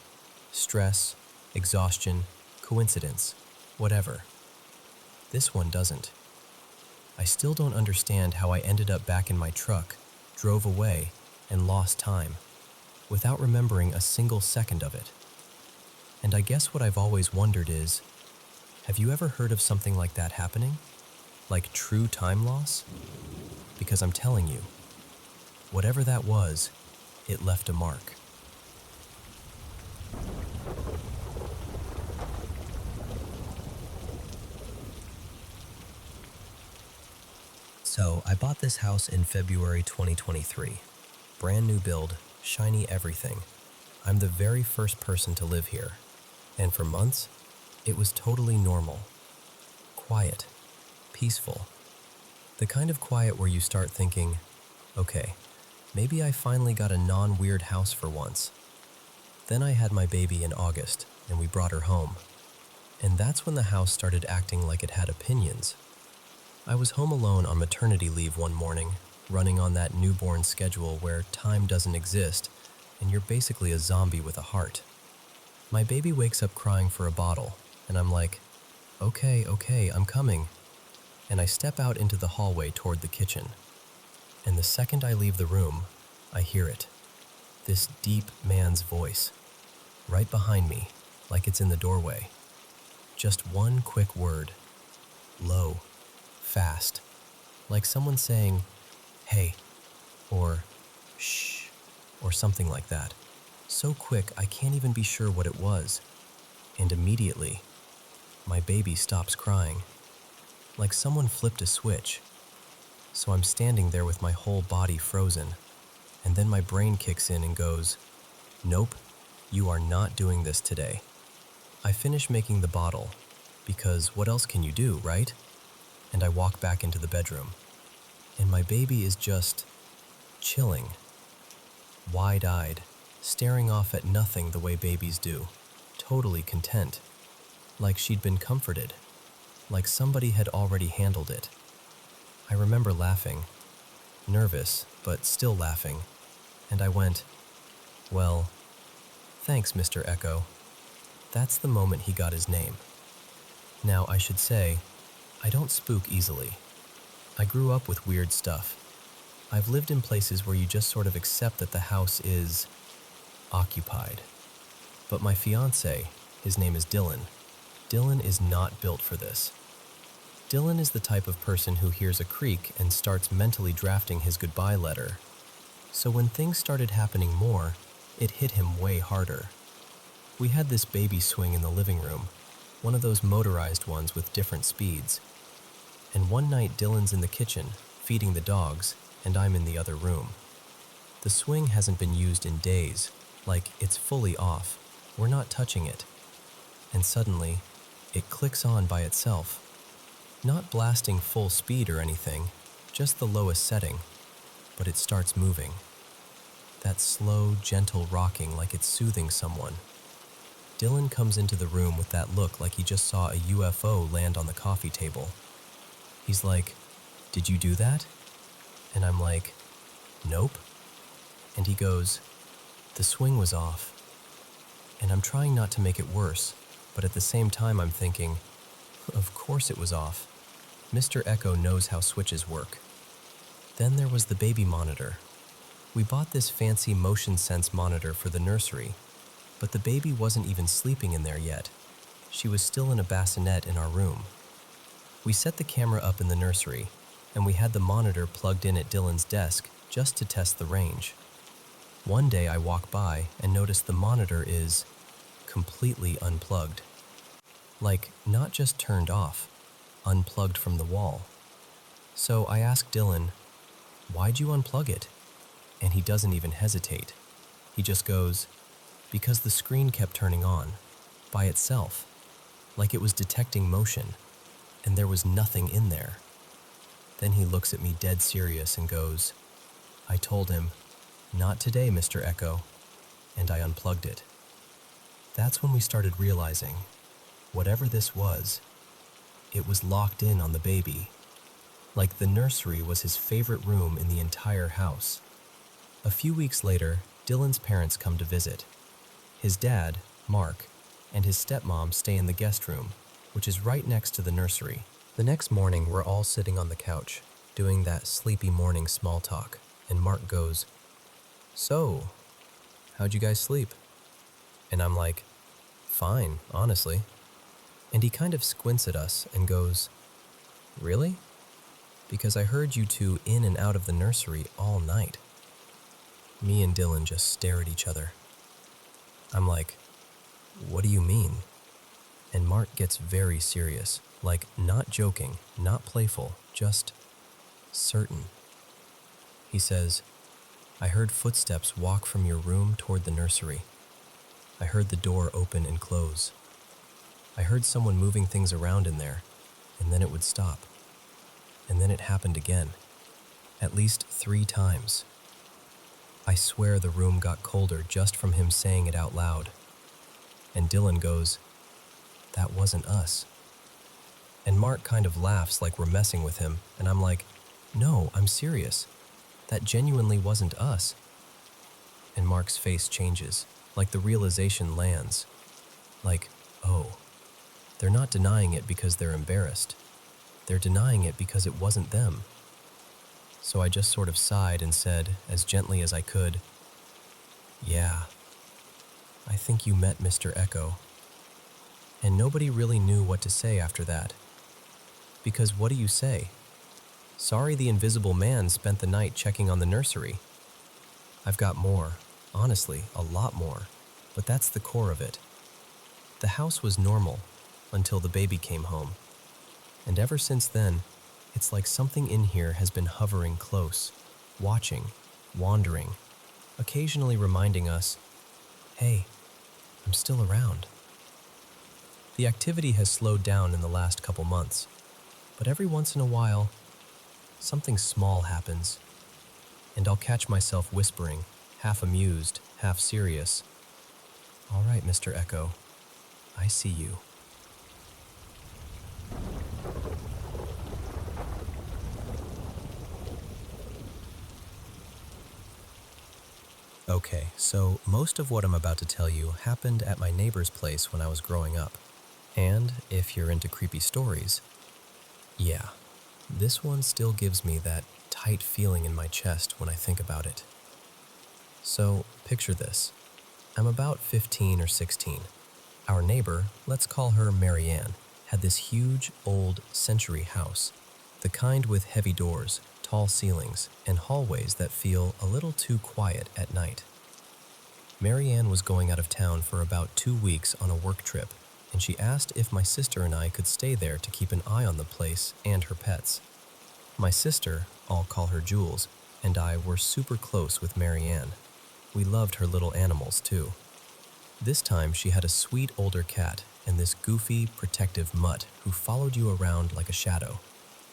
Stress, exhaustion, coincidence, whatever. This one doesn't. I still don't understand how I ended up back in my truck, drove away, and lost time, without remembering a single second of it. And I guess what I've always wondered is, have you ever heard of something like that happening? Like true time loss? Because I'm telling you, whatever that was, it left a mark. So, I bought this house in February 2023. Brand new build, shiny everything. I'm the very first person to live here. And for months, it was totally normal. Quiet. Peaceful. The kind of quiet where you start thinking, okay, maybe I finally got a non-weird house for once. Then I had my baby in August, and we brought her home. And that's when the house started acting like it had opinions. I was home alone on maternity leave one morning, running on that newborn schedule where time doesn't exist, and you're basically a zombie with a heart. My baby wakes up crying for a bottle, and I'm like, okay, I'm coming. And I step out into the hallway toward the kitchen. And the second I leave the room, I hear it. This deep man's voice, right behind me, like it's in the doorway. Just one quick word. Low. Fast. Like someone saying, hey, or shh, or something like that. So quick I can't even be sure what it was. And immediately, my baby stops crying. Like someone flipped a switch. So I'm standing there with my whole body frozen. And then my brain kicks in and goes, nope, you are not doing this today. I finish making the bottle, because what else can you do, right? And I walk back into the bedroom. And my baby is just chilling, wide-eyed, staring off at nothing the way babies do, totally content, like she'd been comforted, like somebody had already handled it. I remember laughing, nervous, but still laughing, and I went, well, thanks, Mr. Echo. That's the moment he got his name. Now, I should say, I don't spook easily. I grew up with weird stuff. I've lived in places where you just sort of accept that the house is occupied. But my fiancé, his name is Dylan. Dylan is not built for this. Dylan is the type of person who hears a creak and starts mentally drafting his goodbye letter. So when things started happening more, it hit him way harder. We had this baby swing in the living room, one of those motorized ones with different speeds. And one night Dylan's in the kitchen, feeding the dogs, and I'm in the other room. The swing hasn't been used in days, like it's fully off. We're not touching it. And suddenly, it clicks on by itself. Not blasting full speed or anything, just the lowest setting, but it starts moving. That slow, gentle rocking like it's soothing someone. Dylan comes into the room with that look like he just saw a UFO land on the coffee table. He's like, "Did you do that?" And I'm like, "Nope." And he goes, "The swing was off." And I'm trying not to make it worse, but at the same time I'm thinking, of course it was off. Mr. Echo knows how switches work. Then there was the baby monitor. We bought this fancy motion sense monitor for the nursery, but the baby wasn't even sleeping in there yet. She was still in a bassinet in our room. We set the camera up in the nursery, and we had the monitor plugged in at Dylan's desk just to test the range. One day I walk by and notice the monitor is completely unplugged. Like, not just turned off, unplugged from the wall. So I ask Dylan, "Why'd you unplug it?" And he doesn't even hesitate. He just goes, "Because the screen kept turning on, by itself, like it was detecting motion, and there was nothing in there." Then he looks at me dead serious and goes, "I told him, 'Not today, Mr. Echo,' and I unplugged it." That's when we started realizing, whatever this was, it was locked in on the baby. Like the nursery was his favorite room in the entire house. A few weeks later, Dylan's parents come to visit. His dad, Mark, and his stepmom stay in the guest room, which is right next to the nursery. The next morning, we're all sitting on the couch, doing that sleepy morning small talk, and Mark goes, "So, how'd you guys sleep?" And I'm like, "Fine, honestly." And he kind of squints at us and goes, "Really? Because I heard you two in and out of the nursery all night." Me and Dylan just stare at each other. I'm like, "What do you mean?" And Mark gets very serious, like not joking, not playful, just certain. He says, "I heard footsteps walk from your room toward the nursery. I heard the door open and close. I heard someone moving things around in there, and then it would stop. And then it happened again, at least 3 times. I swear the room got colder just from him saying it out loud." And Dylan goes, "That wasn't us." And Mark kind of laughs like we're messing with him, and I'm like, "No, I'm serious. That genuinely wasn't us." And Mark's face changes, like the realization lands. Like, oh, they're not denying it because they're embarrassed. They're denying it because it wasn't them. So I just sort of sighed and said, as gently as I could, "Yeah, I think you met Mr. Echo." And nobody really knew what to say after that. Because what do you say? Sorry the invisible man spent the night checking on the nursery. I've got more, honestly, a lot more, but that's the core of it. The house was normal until the baby came home. And ever since then, it's like something in here has been hovering close, watching, wandering, occasionally reminding us, "Hey, I'm still around." The activity has slowed down in the last couple months, but every once in a while, something small happens, and I'll catch myself whispering, half amused, half serious, "All right, Mr. Echo, I see you." Okay, so most of what I'm about to tell you happened at my neighbor's place when I was growing up. And if you're into creepy stories, yeah, this one still gives me that tight feeling in my chest when I think about it. So, picture this. I'm about 15 or 16. Our neighbor, let's call her Marianne, had this huge, old, century house, the kind with heavy doors, tall ceilings, and hallways that feel a little too quiet at night. Marianne was going out of town for about 2 weeks on a work trip, and she asked if my sister and I could stay there to keep an eye on the place and her pets. My sister, I'll call her Jules, and I were super close with Marianne. We loved her little animals too. This time she had a sweet older cat and this goofy, protective mutt who followed you around like a shadow.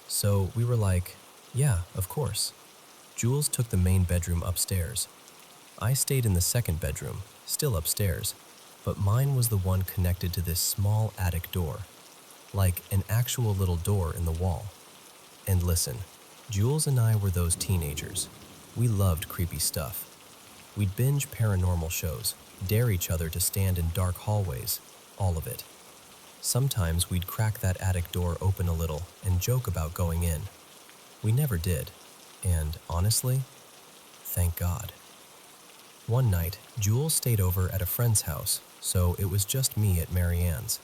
So we were like, yeah, of course. Jules took the main bedroom upstairs. I stayed in the second bedroom, still upstairs, but mine was the one connected to this small attic door, like an actual little door in the wall. And listen, Jules and I were those teenagers. We loved creepy stuff. We'd binge paranormal shows, dare each other to stand in dark hallways, all of it. Sometimes we'd crack that attic door open a little and joke about going in. We never did, and honestly, thank God. One night, Jules stayed over at a friend's house, so it was just me at Marianne's.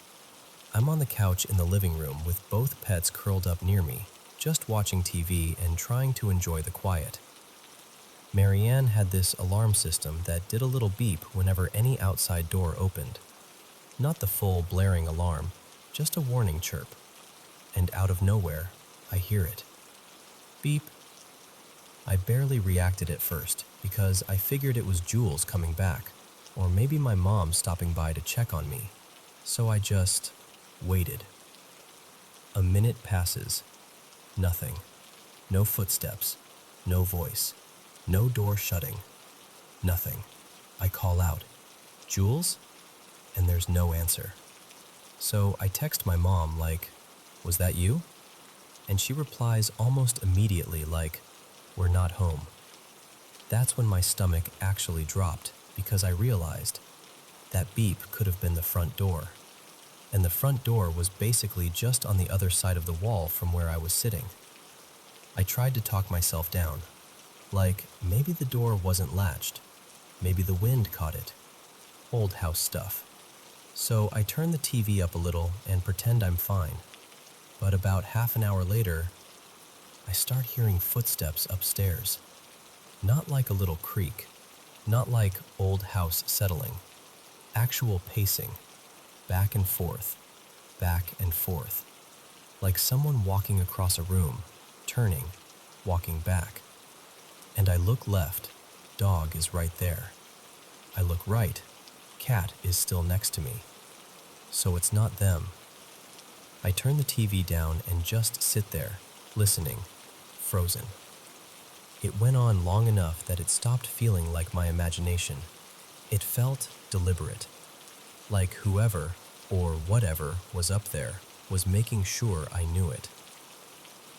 I'm on the couch in the living room with both pets curled up near me, just watching TV and trying to enjoy the quiet. Marianne had this alarm system that did a little beep whenever any outside door opened. Not the full blaring alarm, just a warning chirp. And out of nowhere, I hear it. Beep. I barely reacted at first because I figured it was Jules coming back, or maybe my mom stopping by to check on me. So I just waited. A minute passes. Nothing. No footsteps. No voice. No door shutting. Nothing. I call out, "Jules?" And there's no answer. So I text my mom like, "Was that you?" And she replies almost immediately like, "We're not home." That's when my stomach actually dropped because I realized that beep could have been the front door. And the front door was basically just on the other side of the wall from where I was sitting. I tried to talk myself down. Like, maybe the door wasn't latched. Maybe the wind caught it. Old house stuff. So I turn the TV up a little and pretend I'm fine. But about half an hour later, I start hearing footsteps upstairs. Not like a little creak. Not like old house settling. Actual pacing. Back and forth. Back and forth. Like someone walking across a room, turning, walking back. And I look left, dog is right there. I look right, cat is still next to me. So it's not them. I turn the TV down and just sit there, listening, frozen. It went on long enough that it stopped feeling like my imagination. It felt deliberate. Like whoever, or whatever, was up there was making sure I knew it.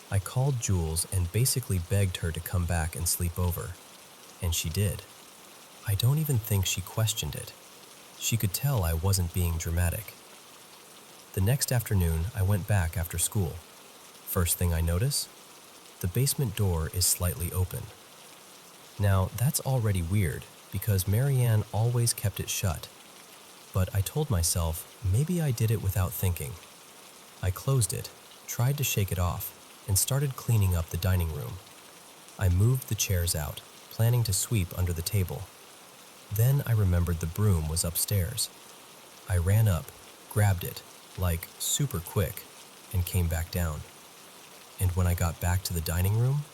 I called Jules and basically begged her to come back and sleep over. And she did. I don't even think she questioned it. She could tell I wasn't being dramatic. The next afternoon, I went back after school. First thing I notice, the basement door is slightly open. Now, that's already weird because Marianne always kept it shut. But I told myself maybe I did it without thinking. I closed it, tried to shake it off, and started cleaning up the dining room. I moved the chairs out, planning to sweep under the table. Then I remembered the broom was upstairs. I ran up, grabbed it, like super quick, and came back down. And when I got back to the dining room,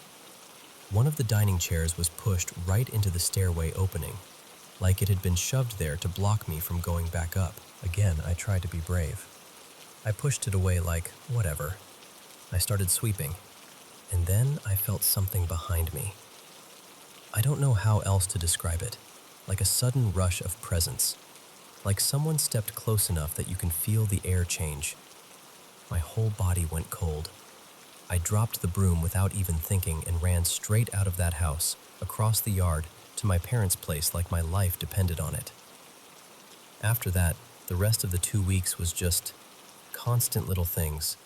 one of the dining chairs was pushed right into the stairway opening, like it had been shoved there to block me from going back up. Again, I tried to be brave. I pushed it away like, whatever. I started sweeping, and then I felt something behind me. I don't know how else to describe it, like a sudden rush of presence, like someone stepped close enough that you can feel the air change. My whole body went cold. I dropped the broom without even thinking and ran straight out of that house, across the yard, to my parents' place like my life depended on it. After that, the rest of the 2 weeks was just constant little things.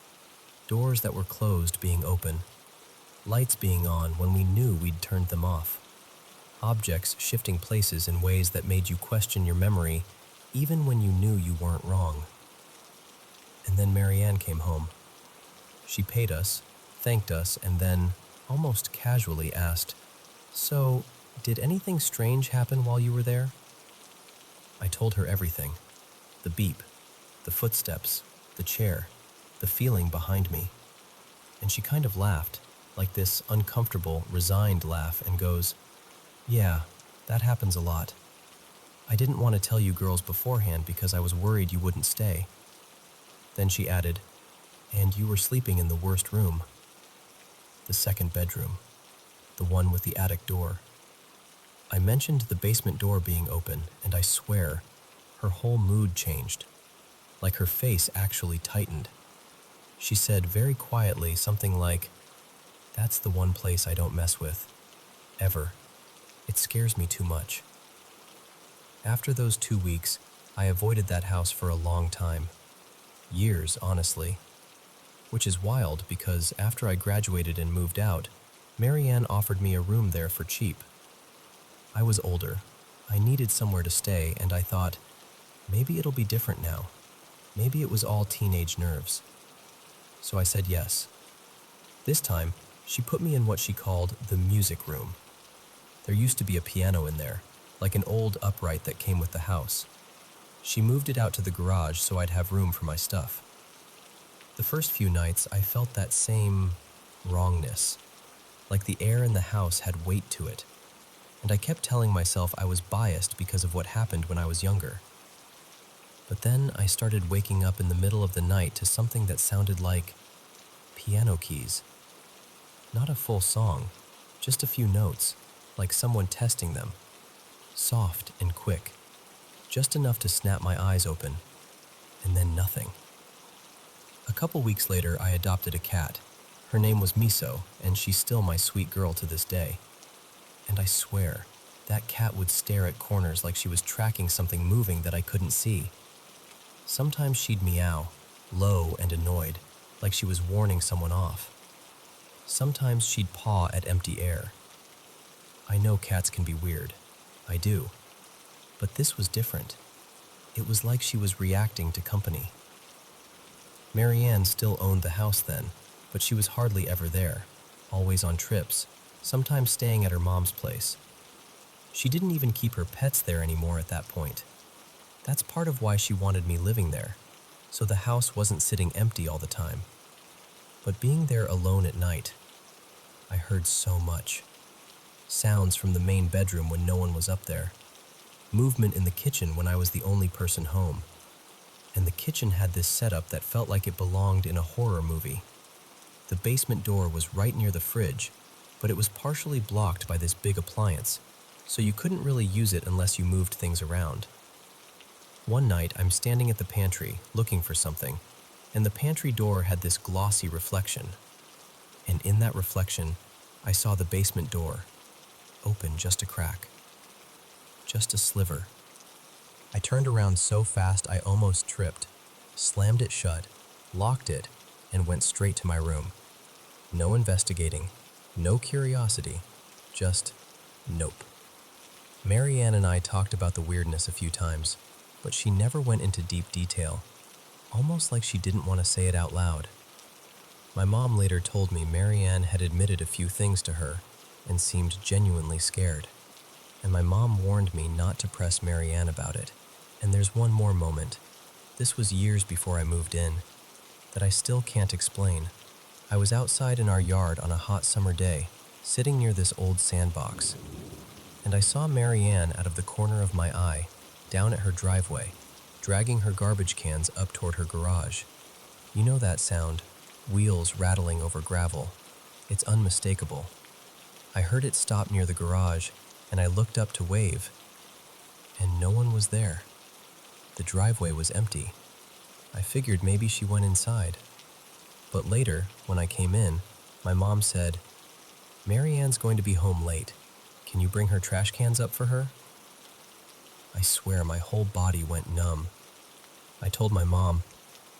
Doors that were closed being open, lights being on when we knew we'd turned them off, objects shifting places in ways that made you question your memory even when you knew you weren't wrong. And then Marianne came home. She paid us, thanked us, and then, almost casually, asked, "So, did anything strange happen while you were there?" I told her everything. The beep, the footsteps, the chair, the feeling behind me. And she kind of laughed, like this uncomfortable, resigned laugh, and goes, "Yeah, that happens a lot. I didn't want to tell you girls beforehand because I was worried you wouldn't stay." Then she added, "And you were sleeping in the worst room. The second bedroom, the one with the attic door." I mentioned the basement door being open, and I swear, her whole mood changed, like her face actually tightened. She said very quietly something like, "That's the one place I don't mess with, ever. It scares me too much." After those 2 weeks, I avoided that house for a long time. Years, honestly. Which is wild because after I graduated and moved out, Marianne offered me a room there for cheap. I was older. I needed somewhere to stay, and I thought, maybe it'll be different now. Maybe it was all teenage nerves. So I said yes. This time, she put me in what she called the music room. There used to be a piano in there, like an old upright that came with the house. She moved it out to the garage so I'd have room for my stuff. The first few nights, I felt that same wrongness, like the air in the house had weight to it, and I kept telling myself I was biased because of what happened when I was younger. But then I started waking up in the middle of the night to something that sounded like piano keys. Not a full song, just a few notes, like someone testing them. Soft and quick, just enough to snap my eyes open, and then nothing. A couple weeks later, I adopted a cat. Her name was Miso, and she's still my sweet girl to this day. And I swear, that cat would stare at corners like she was tracking something moving that I couldn't see. Sometimes she'd meow, low and annoyed, like she was warning someone off. Sometimes she'd paw at empty air. I know cats can be weird. I do. But this was different. It was like she was reacting to company. Marianne still owned the house then, but she was hardly ever there, always on trips, sometimes staying at her mom's place. She didn't even keep her pets there anymore at that point. That's part of why she wanted me living there, so the house wasn't sitting empty all the time. But being there alone at night, I heard so much. Sounds from the main bedroom when no one was up there. Movement in the kitchen when I was the only person home. And the kitchen had this setup that felt like it belonged in a horror movie. The basement door was right near the fridge, but it was partially blocked by this big appliance, so you couldn't really use it unless you moved things around. One night, I'm standing at the pantry, looking for something, and the pantry door had this glossy reflection. And in that reflection, I saw the basement door, open just a crack. Just a sliver. I turned around so fast I almost tripped, slammed it shut, locked it, and went straight to my room. No investigating, no curiosity, just nope. Marianne and I talked about the weirdness a few times, but she never went into deep detail, almost like she didn't want to say it out loud. My mom later told me Marianne had admitted a few things to her and seemed genuinely scared. And my mom warned me not to press Marianne about it. And there's one more moment. This was years before I moved in, that I still can't explain. I was outside in our yard on a hot summer day, sitting near this old sandbox. And I saw Marianne out of the corner of my eye, down at her driveway, dragging her garbage cans up toward her garage. You know that sound, wheels rattling over gravel. It's unmistakable. I heard it stop near the garage, and I looked up to wave, and no one was there. The driveway was empty. I figured maybe she went inside. But later, when I came in, my mom said, "Marianne's going to be home late. Can you bring her trash cans up for her?" I swear my whole body went numb. I told my mom,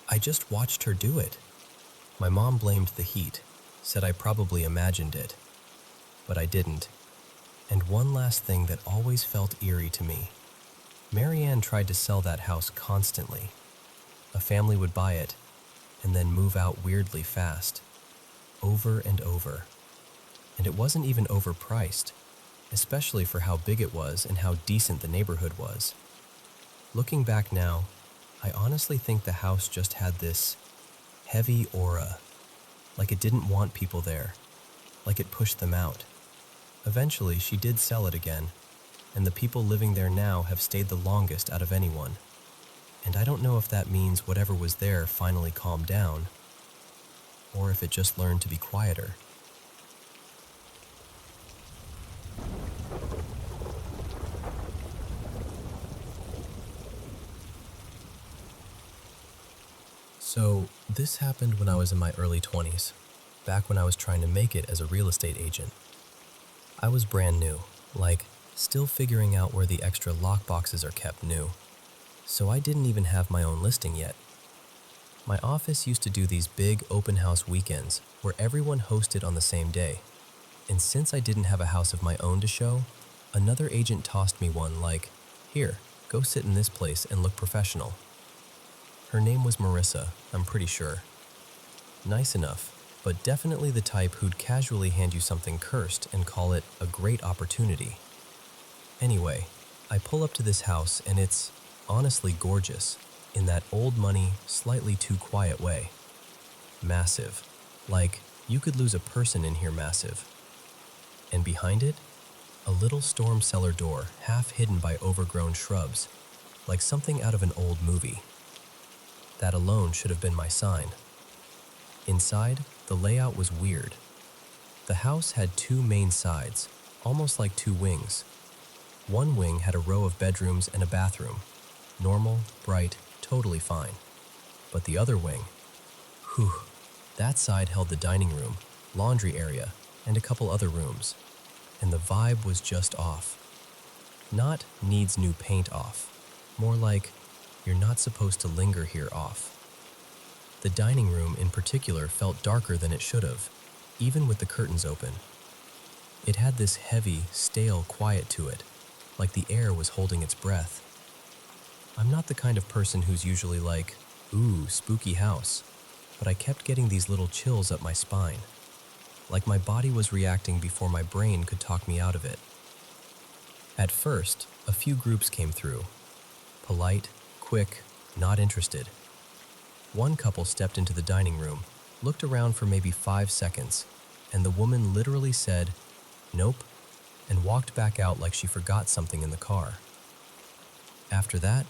"I just watched her do it." My mom blamed the heat, said I probably imagined it. But I didn't. And one last thing that always felt eerie to me. Marianne tried to sell that house constantly. A family would buy it, and then move out weirdly fast. Over and over. And it wasn't even overpriced, especially for how big it was and how decent the neighborhood was. Looking back now, I honestly think the house just had this heavy aura, like it didn't want people there, like it pushed them out. Eventually, she did sell it again, and the people living there now have stayed the longest out of anyone. And I don't know if that means whatever was there finally calmed down, or if it just learned to be quieter. So, this happened when I was in my early 20s, back when I was trying to make it as a real estate agent. I was brand new, like, still figuring out where the extra lockboxes are kept new. So I didn't even have my own listing yet. My office used to do these big open house weekends where everyone hosted on the same day. And since I didn't have a house of my own to show, another agent tossed me one like, "Here, go sit in this place and look professional." Her name was Marissa, I'm pretty sure. Nice enough, but definitely the type who'd casually hand you something cursed and call it a great opportunity. Anyway, I pull up to this house and it's honestly gorgeous, in that old money, slightly too quiet way. Massive. Like, you could lose a person in here massive. And behind it, a little storm cellar door half hidden by overgrown shrubs, like something out of an old movie. That alone should have been my sign. Inside, the layout was weird. The house had two main sides, almost like two wings. One wing had a row of bedrooms and a bathroom. Normal, bright, totally fine. But the other wing, that side held the dining room, laundry area, and a couple other rooms. And the vibe was just off. Not needs new paint off. More like, you're not supposed to linger here off. The dining room in particular felt darker than it should have, even with the curtains open. It had this heavy, stale quiet to it, like the air was holding its breath. I'm not the kind of person who's usually like, "Ooh, spooky house," but I kept getting these little chills up my spine, like my body was reacting before my brain could talk me out of it. At first, a few groups came through. Polite, quick, not interested. One couple stepped into the dining room, looked around for maybe 5 seconds, and the woman literally said, "Nope," and walked back out like she forgot something in the car. After that,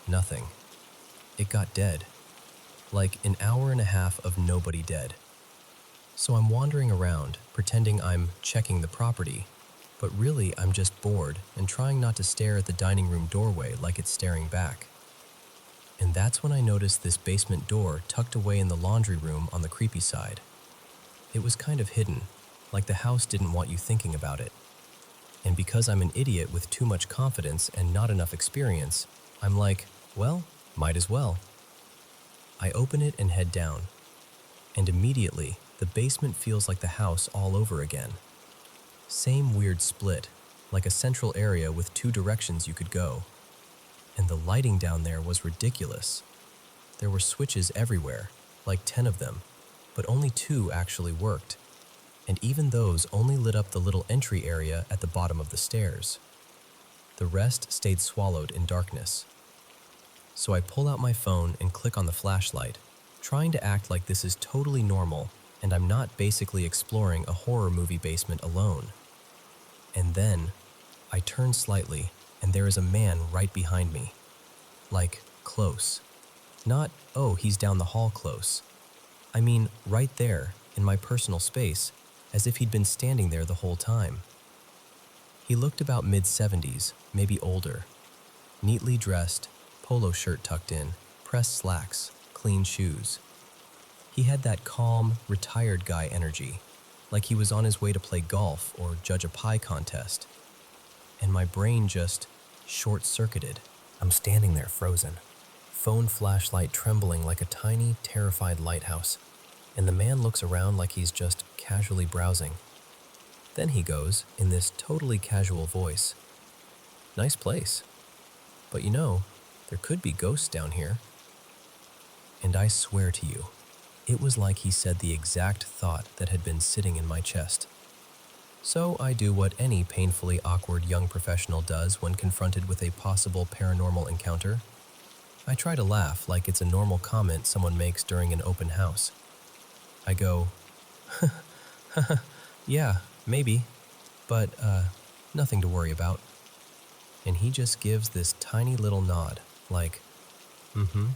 nothing. It got dead. Like an hour and a half of nobody dead. So I'm wandering around, pretending I'm checking the property, but really I'm just bored and trying not to stare at the dining room doorway like it's staring back. And that's when I noticed this basement door tucked away in the laundry room on the creepy side. It was kind of hidden, like the house didn't want you thinking about it. And because I'm an idiot with too much confidence and not enough experience, I'm like, well, might as well. I open it and head down. And immediately, the basement feels like the house all over again. Same weird split, like a central area with 2 directions you could go. And the lighting down there was ridiculous. There were switches everywhere, like 10 of them, but only 2 actually worked. And even those only lit up the little entry area at the bottom of the stairs. The rest stayed swallowed in darkness. So I pull out my phone and click on the flashlight, trying to act like this is totally normal and I'm not basically exploring a horror movie basement alone. And then, I turn slightly and there is a man right behind me. Like, close. Not, oh, he's down the hall close. I mean, right there, in my personal space, as if he'd been standing there the whole time. He looked about mid-70s, maybe older. Neatly dressed, polo shirt tucked in, pressed slacks, clean shoes. He had that calm, retired guy energy, like he was on his way to play golf or judge a pie contest. And my brain just short-circuited. I'm standing there frozen, phone flashlight trembling like a tiny, terrified lighthouse, and the man looks around like he's just casually browsing. Then he goes, in this totally casual voice, "Nice place. But you know, there could be ghosts down here." And I swear to you, it was like he said the exact thought that had been sitting in my chest. So I do what any painfully awkward young professional does when confronted with a possible paranormal encounter. I try to laugh like it's a normal comment someone makes during an open house. I go, yeah, maybe, but, nothing to worry about. And he just gives this tiny little nod, like, mm-hmm,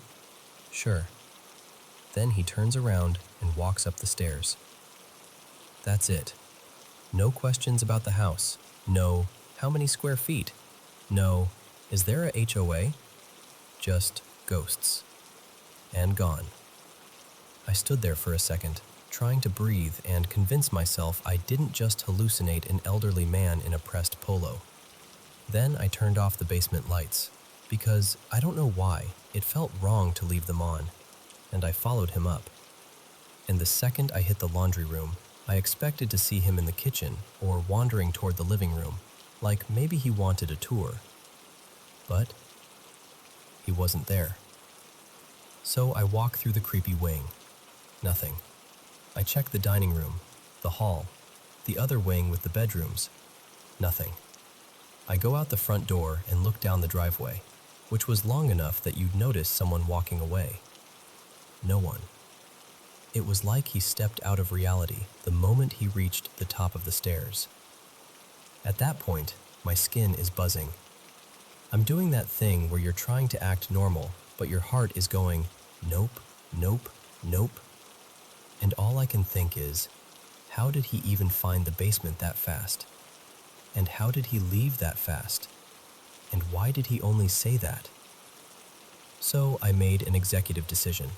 sure. Then he turns around and walks up the stairs. That's it. No questions about the house. No, how many square feet? No, is there a HOA? Just ghosts. And gone. I stood there for a second, trying to breathe and convince myself I didn't just hallucinate an elderly man in a pressed polo. Then I turned off the basement lights, because I don't know why, it felt wrong to leave them on, and I followed him up. And the second I hit the laundry room, I expected to see him in the kitchen or wandering toward the living room, like maybe he wanted a tour. But he wasn't there. So I walk through the creepy wing. Nothing. I check the dining room, the hall, the other wing with the bedrooms. Nothing. I go out the front door and look down the driveway, which was long enough that you'd notice someone walking away. No one. It was like he stepped out of reality the moment he reached the top of the stairs. At that point, my skin is buzzing. I'm doing that thing where you're trying to act normal, but your heart is going, nope, nope, nope. And all I can think is, how did he even find the basement that fast? And how did he leave that fast? And why did he only say that? So I made an executive decision.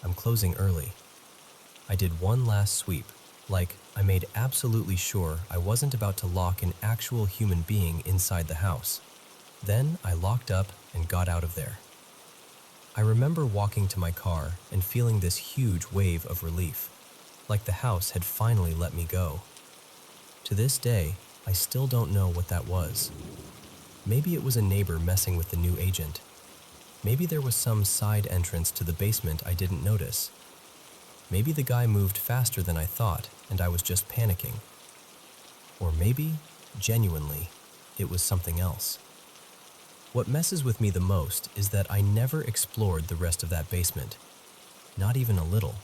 I'm closing early. I did one last sweep, like I made absolutely sure I wasn't about to lock an actual human being inside the house. Then I locked up and got out of there. I remember walking to my car and feeling this huge wave of relief, like the house had finally let me go. To this day, I still don't know what that was. Maybe it was a neighbor messing with the new agent. Maybe there was some side entrance to the basement I didn't notice. Maybe the guy moved faster than I thought and I was just panicking. Or maybe, genuinely, it was something else. What messes with me the most is that I never explored the rest of that basement. Not even a little.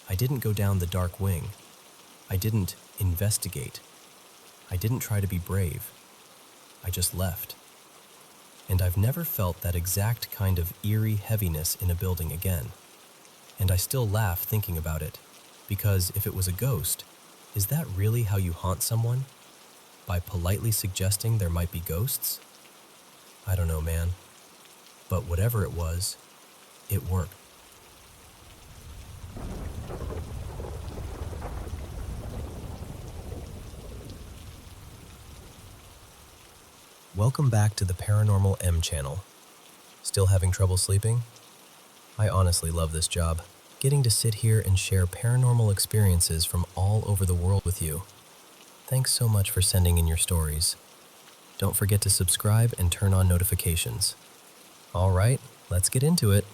I didn't go down the dark wing. I didn't investigate. I didn't try to be brave. I just left. And I've never felt that exact kind of eerie heaviness in a building again. And I still laugh thinking about it, because if it was a ghost, is that really how you haunt someone? By politely suggesting there might be ghosts? I don't know, man. But whatever it was, it worked. Welcome back to the Paranormal M channel. Still having trouble sleeping? I honestly love this job, getting to sit here and share paranormal experiences from all over the world with you. Thanks so much for sending in your stories. Don't forget to subscribe and turn on notifications. All right, let's get into it.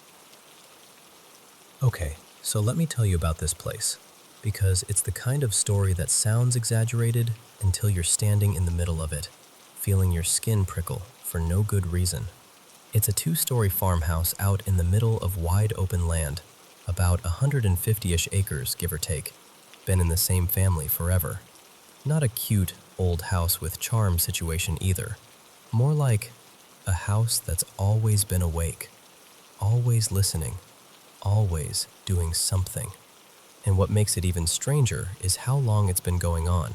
Okay, so let me tell you about this place, because it's the kind of story that sounds exaggerated until you're standing in the middle of it, feeling your skin prickle for no good reason. It's a 2-story farmhouse out in the middle of wide open land, about 150-ish acres, give or take. Been in the same family forever. Not a cute, old house with charm situation either. More like a house that's always been awake, always listening, always doing something. And what makes it even stranger is how long it's been going on.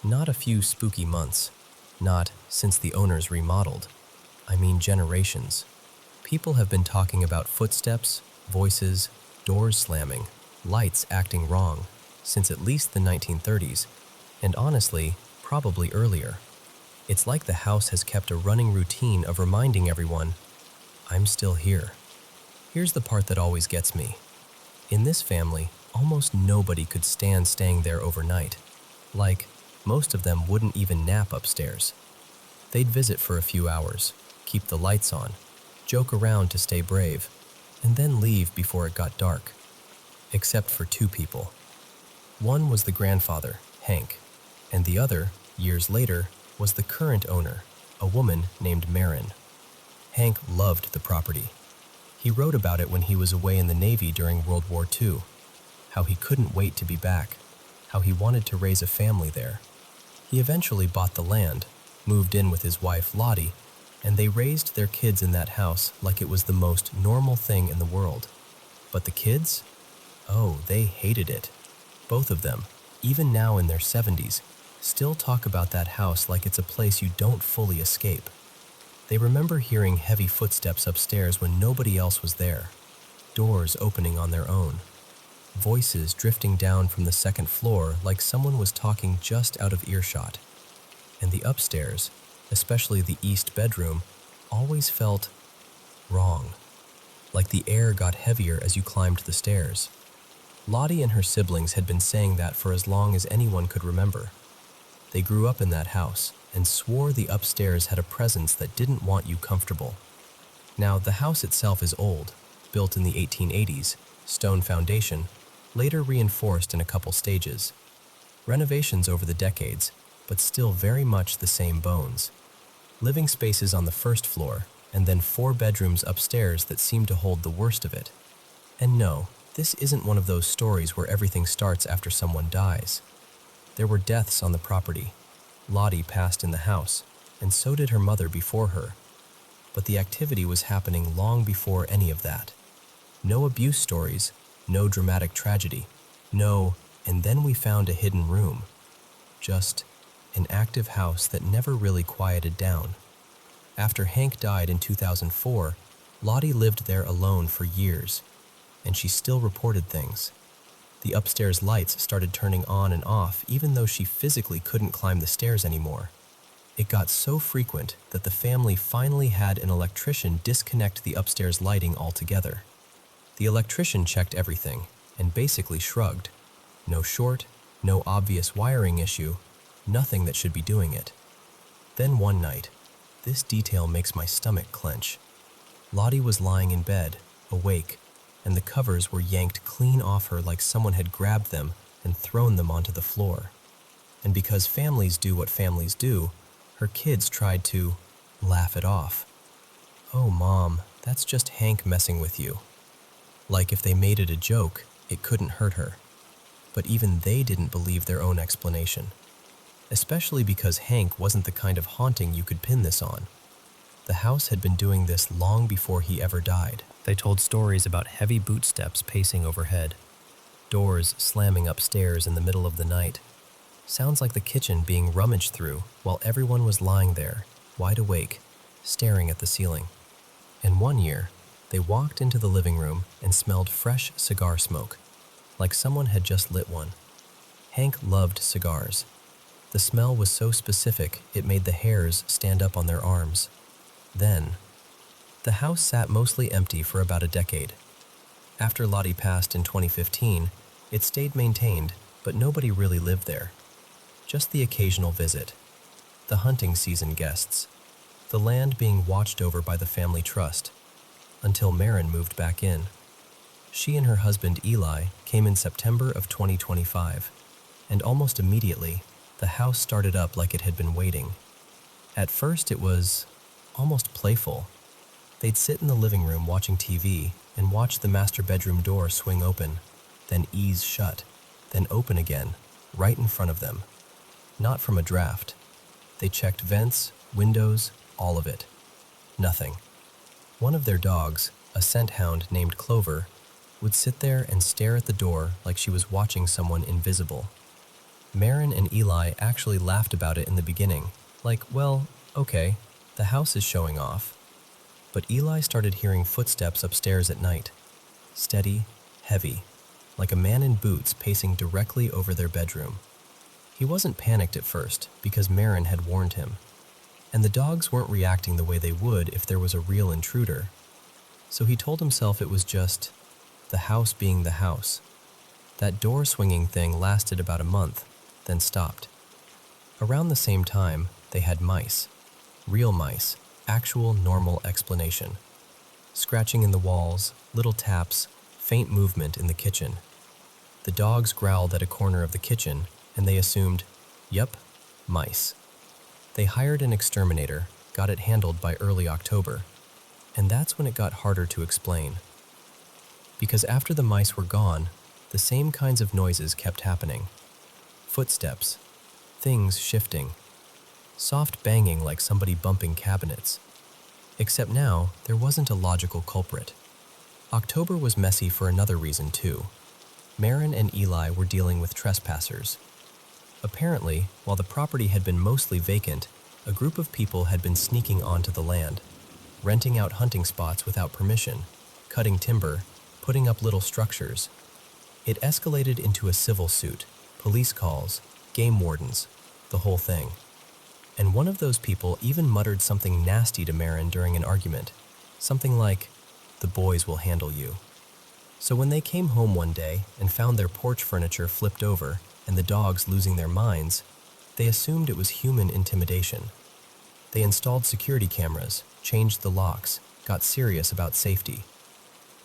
Not a few spooky months. Not since the owners remodeled. I mean generations. People have been talking about footsteps, voices, doors slamming, lights acting wrong, since at least the 1930s, and honestly, probably earlier. It's like the house has kept a running routine of reminding everyone, I'm still here. Here's the part that always gets me. In this family, almost nobody could stand staying there overnight. Like, most of them wouldn't even nap upstairs. They'd visit for a few hours, keep the lights on, joke around to stay brave, and then leave before it got dark. Except for 2 people. One was the grandfather, Hank, and the other, years later, was the current owner, a woman named Marin. Hank loved the property. He wrote about it when he was away in the Navy during World War II, how he couldn't wait to be back, how he wanted to raise a family there. He eventually bought the land, moved in with his wife Lottie, and they raised their kids in that house like it was the most normal thing in the world. But the kids? Oh, they hated it. Both of them, even now in their 70s, still talk about that house like it's a place you don't fully escape. They remember hearing heavy footsteps upstairs when nobody else was there, doors opening on their own, voices drifting down from the second floor like someone was talking just out of earshot. And the upstairs, especially the east bedroom, always felt wrong, like the air got heavier as you climbed the stairs. Lottie and her siblings had been saying that for as long as anyone could remember. They grew up in that house and swore the upstairs had a presence that didn't want you comfortable. Now, the house itself is old, built in the 1880s, stone foundation, later reinforced in a couple stages. Renovations over the decades, but still very much the same bones. Living spaces on the first floor, and then 4 bedrooms upstairs that seem to hold the worst of it. And no, this isn't one of those stories where everything starts after someone dies. There were deaths on the property. Lottie passed in the house, and so did her mother before her. But the activity was happening long before any of that. No abuse stories, no dramatic tragedy, no, and then we found a hidden room. Just an active house that never really quieted down. After Hank died in 2004, Lottie lived there alone for years, and she still reported things. The upstairs lights started turning on and off even though she physically couldn't climb the stairs anymore. It got so frequent that the family finally had an electrician disconnect the upstairs lighting altogether. The electrician checked everything and basically shrugged. No short, no obvious wiring issue, nothing that should be doing it. Then one night, this detail makes my stomach clench. Lottie was lying in bed, awake, and the covers were yanked clean off her like someone had grabbed them and thrown them onto the floor. And because families do what families do, her kids tried to laugh it off. "Oh, Mom, that's just Hank messing with you." Like if they made it a joke, it couldn't hurt her. But even they didn't believe their own explanation. Especially because Hank wasn't the kind of haunting you could pin this on. The house had been doing this long before he ever died. They told stories about heavy boot steps pacing overhead, doors slamming upstairs in the middle of the night, sounds like the kitchen being rummaged through while everyone was lying there, wide awake, staring at the ceiling. And one year, they walked into the living room and smelled fresh cigar smoke, like someone had just lit one. Hank loved cigars. The smell was so specific it made the hairs stand up on their arms. Then, the house sat mostly empty for about a decade. After Lottie passed in 2015, it stayed maintained, but nobody really lived there. Just the occasional visit, the hunting season guests, the land being watched over by the family trust, until Marin moved back in. She and her husband Eli came in September of 2025, and almost immediately, the house started up like it had been waiting. At first it was almost playful. They'd sit in the living room watching TV and watch the master bedroom door swing open, then ease shut, then open again, right in front of them. Not from a draft. They checked vents, windows, all of it. Nothing. One of their dogs, a scent hound named Clover, would sit there and stare at the door like she was watching someone invisible. Marin and Eli actually laughed about it in the beginning, like, well, okay, the house is showing off. But Eli started hearing footsteps upstairs at night, steady, heavy, like a man in boots pacing directly over their bedroom. He wasn't panicked at first because Marin had warned him, and the dogs weren't reacting the way they would if there was a real intruder. So he told himself it was just the house being the house. That door swinging thing lasted about a month, then stopped. Around the same time, they had mice. Real mice, actual normal explanation. Scratching in the walls, little taps, faint movement in the kitchen. The dogs growled at a corner of the kitchen, and they assumed, yep, mice. They hired an exterminator, got it handled by early October, And that's when it got harder to explain. Because after the mice were gone, the same kinds of noises kept happening. Footsteps, things shifting, soft banging like somebody bumping cabinets. Except now, there wasn't a logical culprit. October was messy for another reason too. Marin and Eli were dealing with trespassers. Apparently, while the property had been mostly vacant, a group of people had been sneaking onto the land, renting out hunting spots without permission, cutting timber, putting up little structures. It escalated into a civil suit, police calls, game wardens, the whole thing. And one of those people even muttered something nasty to Marin during an argument, something like, "The boys will handle you." So when they came home one day and found their porch furniture flipped over and the dogs losing their minds, they assumed it was human intimidation. They installed security cameras, changed the locks, got serious about safety.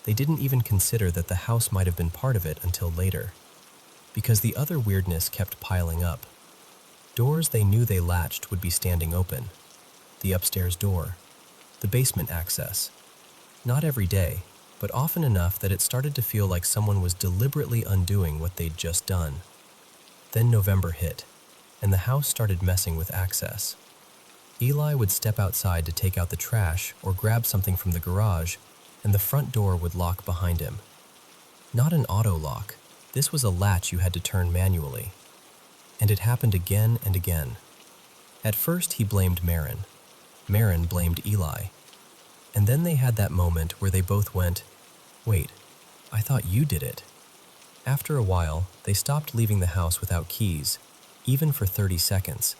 They didn't even consider that the house might have been part of it until later, because the other weirdness kept piling up. Doors they knew they latched would be standing open. The upstairs door, the basement access. Not every day, but often enough that it started to feel like someone was deliberately undoing what they'd just done. Then November hit, and the house started messing with access. Eli would step outside to take out the trash or grab something from the garage, and the front door would lock behind him. Not an auto lock. This was a latch you had to turn manually. And it happened again and again. At first he blamed Marin. Marin blamed Eli. And then they had that moment where they both went, "Wait, I thought you did it." After a while, they stopped leaving the house without keys, even for 30 seconds,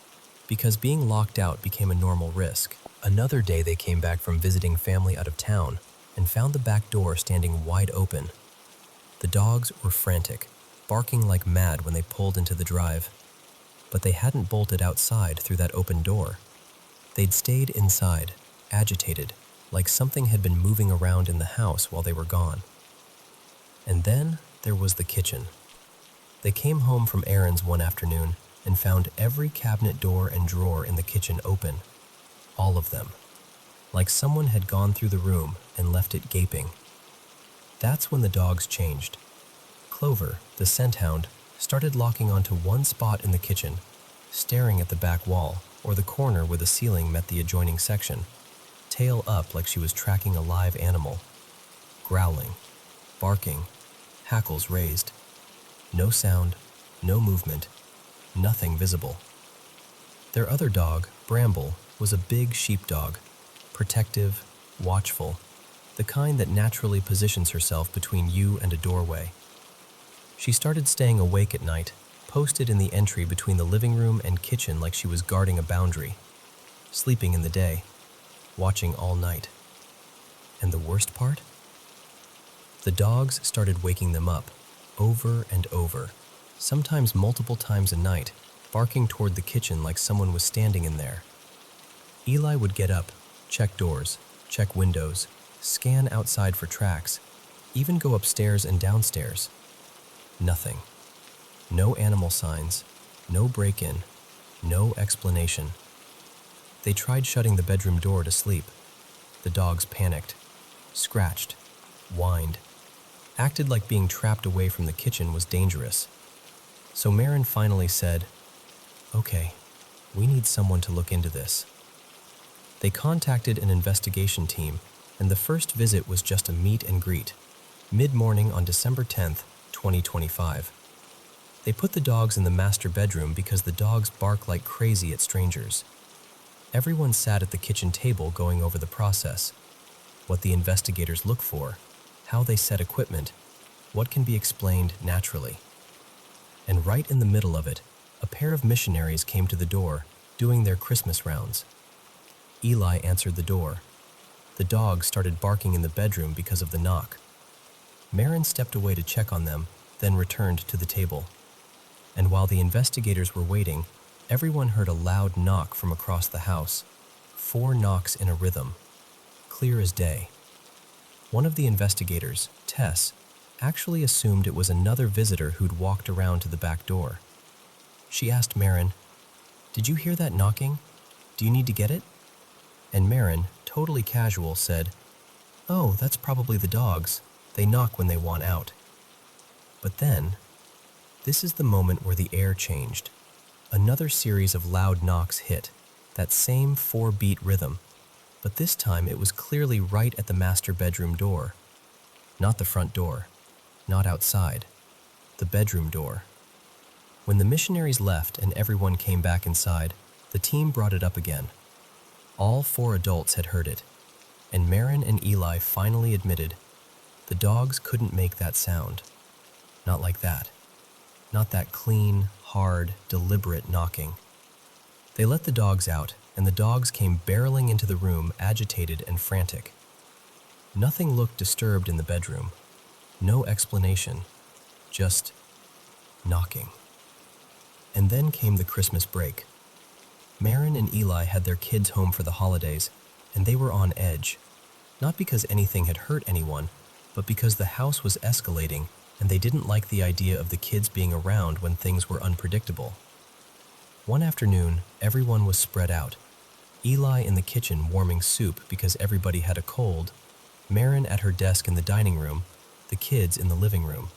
because being locked out became a normal risk. Another day they came back from visiting family out of town and found the back door standing wide open. The dogs were frantic, barking like mad when they pulled into the drive. But they hadn't bolted outside through that open door. They'd stayed inside, agitated, like something had been moving around in the house while they were gone. And then there was the kitchen. They came home from errands one afternoon and found every cabinet door and drawer in the kitchen open. All of them. Like someone had gone through the room and left it gaping. That's when the dogs changed. Clover, the scent hound, started locking onto one spot in the kitchen, staring at the back wall or the corner where the ceiling met the adjoining section, tail up like she was tracking a live animal. Growling, barking, hackles raised. No sound, no movement, nothing visible. Their other dog, Bramble, was a big sheepdog, protective, watchful, the kind that naturally positions herself between you and a doorway. She started staying awake at night, posted in the entry between the living room and kitchen like she was guarding a boundary, sleeping in the day, watching all night. And the worst part? The dogs started waking them up, over and over, sometimes multiple times a night, barking toward the kitchen like someone was standing in there. Eli would get up, check doors, check windows, scan outside for tracks, even go upstairs and downstairs. Nothing. No animal signs, no break-in, no explanation. They tried shutting the bedroom door to sleep. The dogs panicked, scratched, whined, acted like being trapped away from the kitchen was dangerous. So Marin finally said, "Okay, we need someone to look into this." They contacted an investigation team, and the first visit was just a meet and greet, mid-morning on December 10th, 2025. They put the dogs in the master bedroom because the dogs bark like crazy at strangers. Everyone sat at the kitchen table going over the process, what the investigators look for, how they set equipment, what can be explained naturally. And right in the middle of it, a pair of missionaries came to the door, doing their Christmas rounds. Eli answered the door. The dogs started barking in the bedroom because of the knock. Marin stepped away to check on them, then returned to the table. And while the investigators were waiting, everyone heard a loud knock from across the house. 4 knocks in a rhythm, clear as day. One of the investigators, Tess, actually assumed it was another visitor who'd walked around to the back door. She asked Marin, "Did you hear that knocking? Do you need to get it?" And Marin, totally casual, said, "Oh, that's probably the dogs. They knock when they want out." But then, this is the moment where the air changed. Another series of loud knocks hit, that same 4-beat rhythm, but this time it was clearly right at the master bedroom door. Not the front door, not outside, the bedroom door. When the missionaries left and everyone came back inside, the team brought it up again. All 4 adults had heard it, and Marin and Eli finally admitted the dogs couldn't make that sound. Not like that. Not that clean, hard, deliberate knocking. They let the dogs out, and the dogs came barreling into the room, agitated and frantic. Nothing looked disturbed in the bedroom. No explanation. Just knocking. And then came the Christmas break. Marin and Eli had their kids home for the holidays, and they were on edge. Not because anything had hurt anyone, but because the house was escalating and they didn't like the idea of the kids being around when things were unpredictable. One afternoon, everyone was spread out. Eli in the kitchen warming soup because everybody had a cold, Marin at her desk in the dining room, the kids in the living room.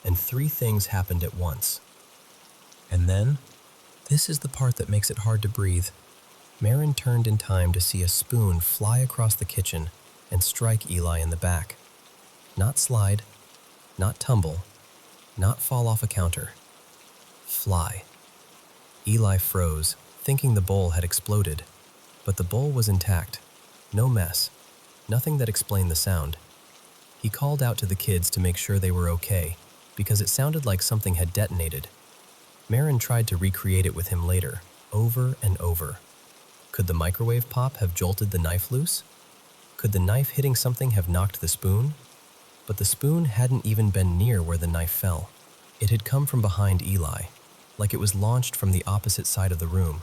And 3 things happened at once. And then, this is the part that makes it hard to breathe. Marin turned in time to see a spoon fly across the kitchen and strike Eli in the back. Not slide, not tumble, not fall off a counter. Fly. Eli froze, thinking the bowl had exploded, but the bowl was intact. No mess. Nothing that explained the sound. He called out to the kids to make sure they were okay, because it sounded like something had detonated. Marin tried to recreate it with him later, over and over. Could the microwave pop have jolted the knife loose? Could the knife hitting something have knocked the spoon? But the spoon hadn't even been near where the knife fell. It had come from behind Eli, like it was launched from the opposite side of the room.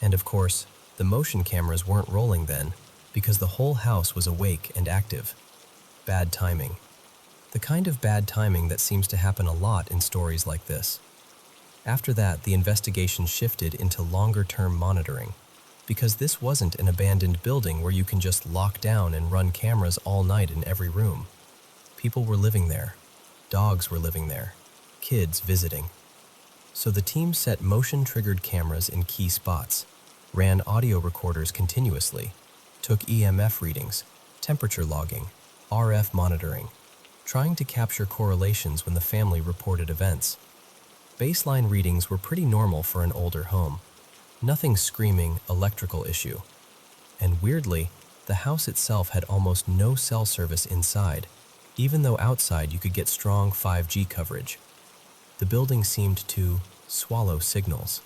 And of course, the motion cameras weren't rolling then, because the whole house was awake and active. Bad timing. The kind of bad timing that seems to happen a lot in stories like this. After that, the investigation shifted into longer-term monitoring, because this wasn't an abandoned building where you can just lock down and run cameras all night in every room. People were living there. Dogs were living there. Kids visiting. So the team set motion-triggered cameras in key spots, ran audio recorders continuously, took EMF readings, temperature logging, RF monitoring, trying to capture correlations when the family reported events. Baseline readings were pretty normal for an older home. Nothing screaming electrical issue. And weirdly, the house itself had almost no cell service inside, even though outside you could get strong 5G coverage. The building seemed to swallow signals.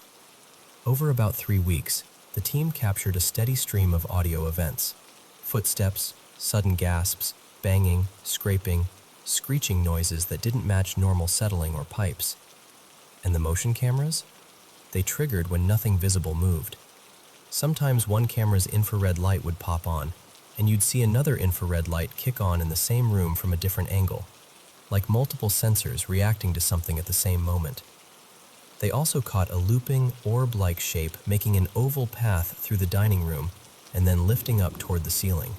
Over about 3 weeks, the team captured a steady stream of audio events. Footsteps, sudden gasps, banging, scraping, screeching noises that didn't match normal settling or pipes. And the motion cameras? They triggered when nothing visible moved. Sometimes one camera's infrared light would pop on, and you'd see another infrared light kick on in the same room from a different angle, like multiple sensors reacting to something at the same moment. They also caught a looping, orb-like shape making an oval path through the dining room and then lifting up toward the ceiling.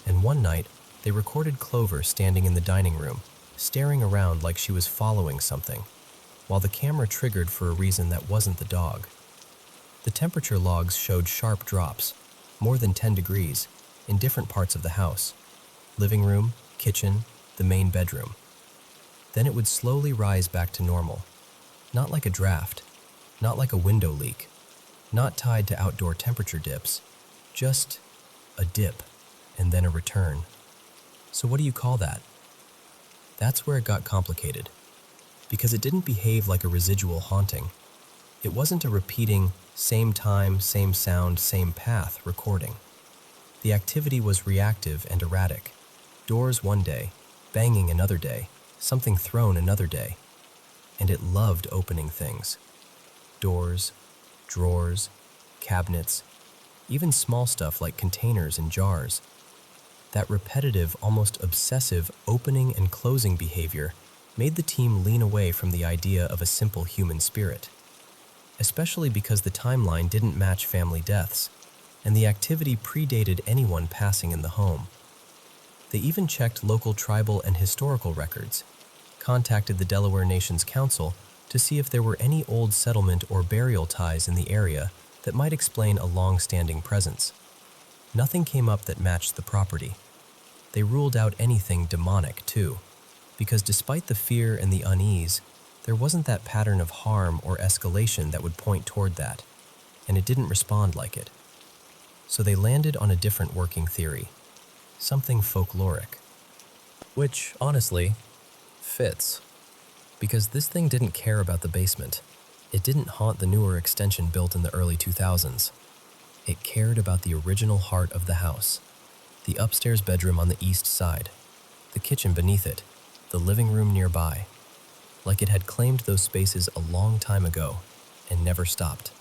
And one night, they recorded Clover standing in the dining room, staring around like she was following something, while the camera triggered for a reason that wasn't the dog. The temperature logs showed sharp drops, more than 10 degrees, in different parts of the house. Living room, kitchen, the main bedroom. Then it would slowly rise back to normal. Not like a draft, not like a window leak, not tied to outdoor temperature dips, just a dip and then a return. So what do you call that? That's where it got complicated, because it didn't behave like a residual haunting. It wasn't a repeating, same time, same sound, same path recording. The activity was reactive and erratic. Doors one day, banging another day, something thrown another day. And it loved opening things. Doors, drawers, cabinets, even small stuff like containers and jars. That repetitive, almost obsessive opening and closing behavior made the team lean away from the idea of a simple human spirit, especially because the timeline didn't match family deaths, and the activity predated anyone passing in the home. They even checked local tribal and historical records, contacted the Delaware Nation's council to see if there were any old settlement or burial ties in the area that might explain a long-standing presence. Nothing came up that matched the property. They ruled out anything demonic, too, because despite the fear and the unease, there wasn't that pattern of harm or escalation that would point toward that, and it didn't respond like it. So they landed on a different working theory, something folkloric. Which, honestly, fits. Because this thing didn't care about the basement. It didn't haunt the newer extension built in the early 2000s. It cared about the original heart of the house. The upstairs bedroom on the east side, the kitchen beneath it, the living room nearby. Like it had claimed those spaces a long time ago and never stopped.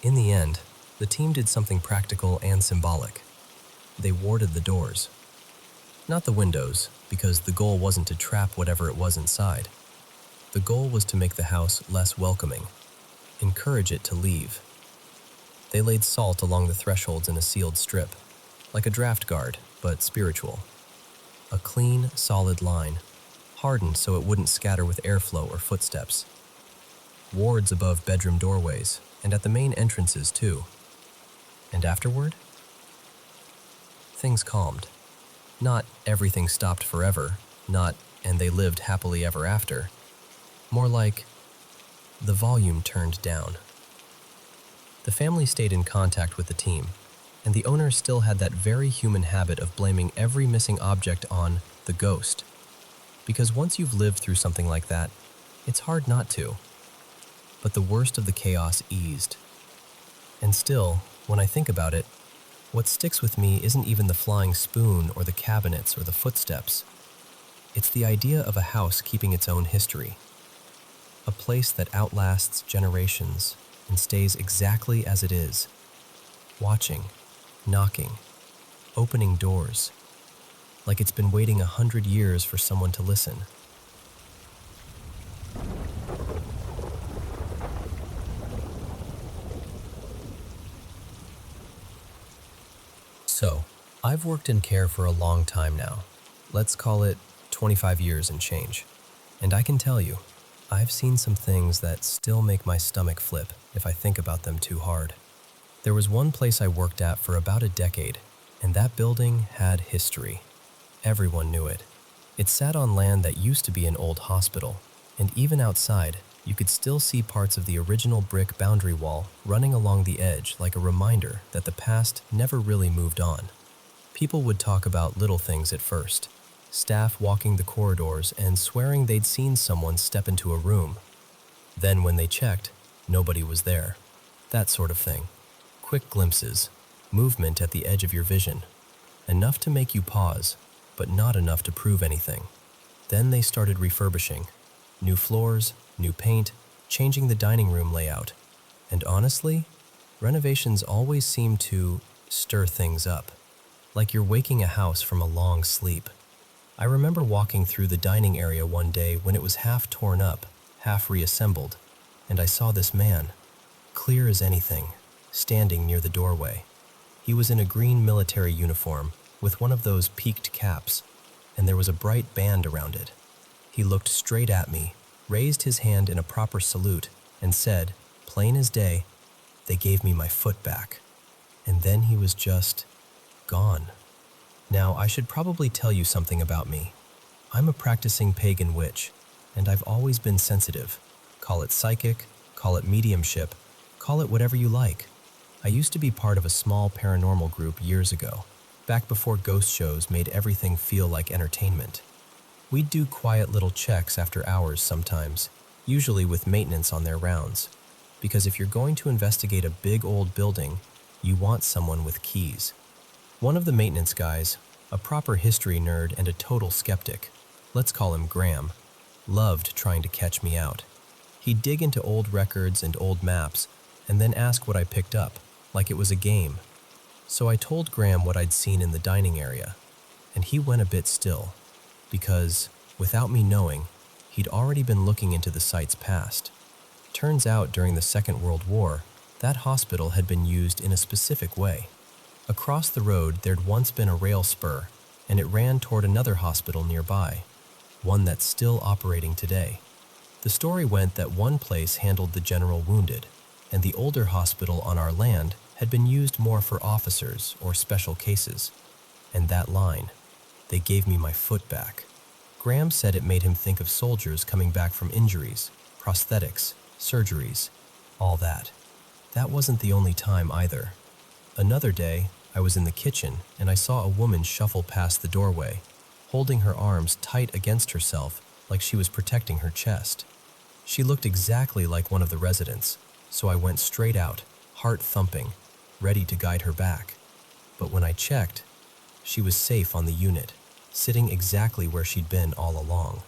In the end, the team did something practical and symbolic. They warded the doors. Not the windows, because the goal wasn't to trap whatever it was inside. The goal was to make the house less welcoming, encourage it to leave. They laid salt along the thresholds in a sealed strip, like a draft guard, but spiritual. A clean, solid line, hardened so it wouldn't scatter with airflow or footsteps. Wards above bedroom doorways, and at the main entrances too. And afterward? Things calmed. Not everything stopped forever, not and they lived happily ever after. More like the volume turned down. The family stayed in contact with the team, and the owner still had that very human habit of blaming every missing object on the ghost. Because once you've lived through something like that, it's hard not to. But the worst of the chaos eased. And still, when I think about it, what sticks with me isn't even the flying spoon or the cabinets or the footsteps. It's the idea of a house keeping its own history. A place that outlasts generations and stays exactly as it is. Watching, knocking, opening doors. Like it's been waiting 100 years for someone to listen. So, I've worked in care for a long time now. Let's call it 25 years and change. And I can tell you, I've seen some things that still make my stomach flip if I think about them too hard. There was one place I worked at for about a decade, and that building had history. Everyone knew it. It sat on land that used to be an old hospital, and even outside, you could still see parts of the original brick boundary wall running along the edge like a reminder that the past never really moved on. People would talk about little things at first. Staff walking the corridors and swearing they'd seen someone step into a room. Then when they checked, nobody was there. That sort of thing. Quick glimpses, movement at the edge of your vision. Enough to make you pause, but not enough to prove anything. Then they started refurbishing. New floors, new paint, changing the dining room layout. And honestly, renovations always seem to stir things up. Like you're waking a house from a long sleep. I remember walking through the dining area one day when it was half torn up, half reassembled, and I saw this man, clear as anything, standing near the doorway. He was in a green military uniform with one of those peaked caps, and there was a bright band around it. He looked straight at me, raised his hand in a proper salute, and said, plain as day, "They gave me my foot back." And then he was just gone. Now, I should probably tell you something about me. I'm a practicing pagan witch, and I've always been sensitive. Call it psychic, call it mediumship, call it whatever you like. I used to be part of a small paranormal group years ago, back before ghost shows made everything feel like entertainment. We'd do quiet little checks after hours sometimes, usually with maintenance on their rounds, because if you're going to investigate a big old building, you want someone with keys. One of the maintenance guys, a proper history nerd and a total skeptic, let's call him Graham, loved trying to catch me out. He'd dig into old records and old maps and then ask what I picked up, like it was a game. So I told Graham what I'd seen in the dining area, and he went a bit still, because, without me knowing, he'd already been looking into the site's past. Turns out during the Second World War, that hospital had been used in a specific way. Across the road, there'd once been a rail spur, and it ran toward another hospital nearby, one that's still operating today. The story went that one place handled the general wounded, and the older hospital on our land had been used more for officers or special cases. And that line, "They gave me my foot back." Graham said it made him think of soldiers coming back from injuries, prosthetics, surgeries, all that. That wasn't the only time either. Another day, I was in the kitchen and I saw a woman shuffle past the doorway, holding her arms tight against herself like she was protecting her chest. She looked exactly like one of the residents, so I went straight out, heart thumping, ready to guide her back. But when I checked, she was safe on the unit, sitting exactly where she'd been all along.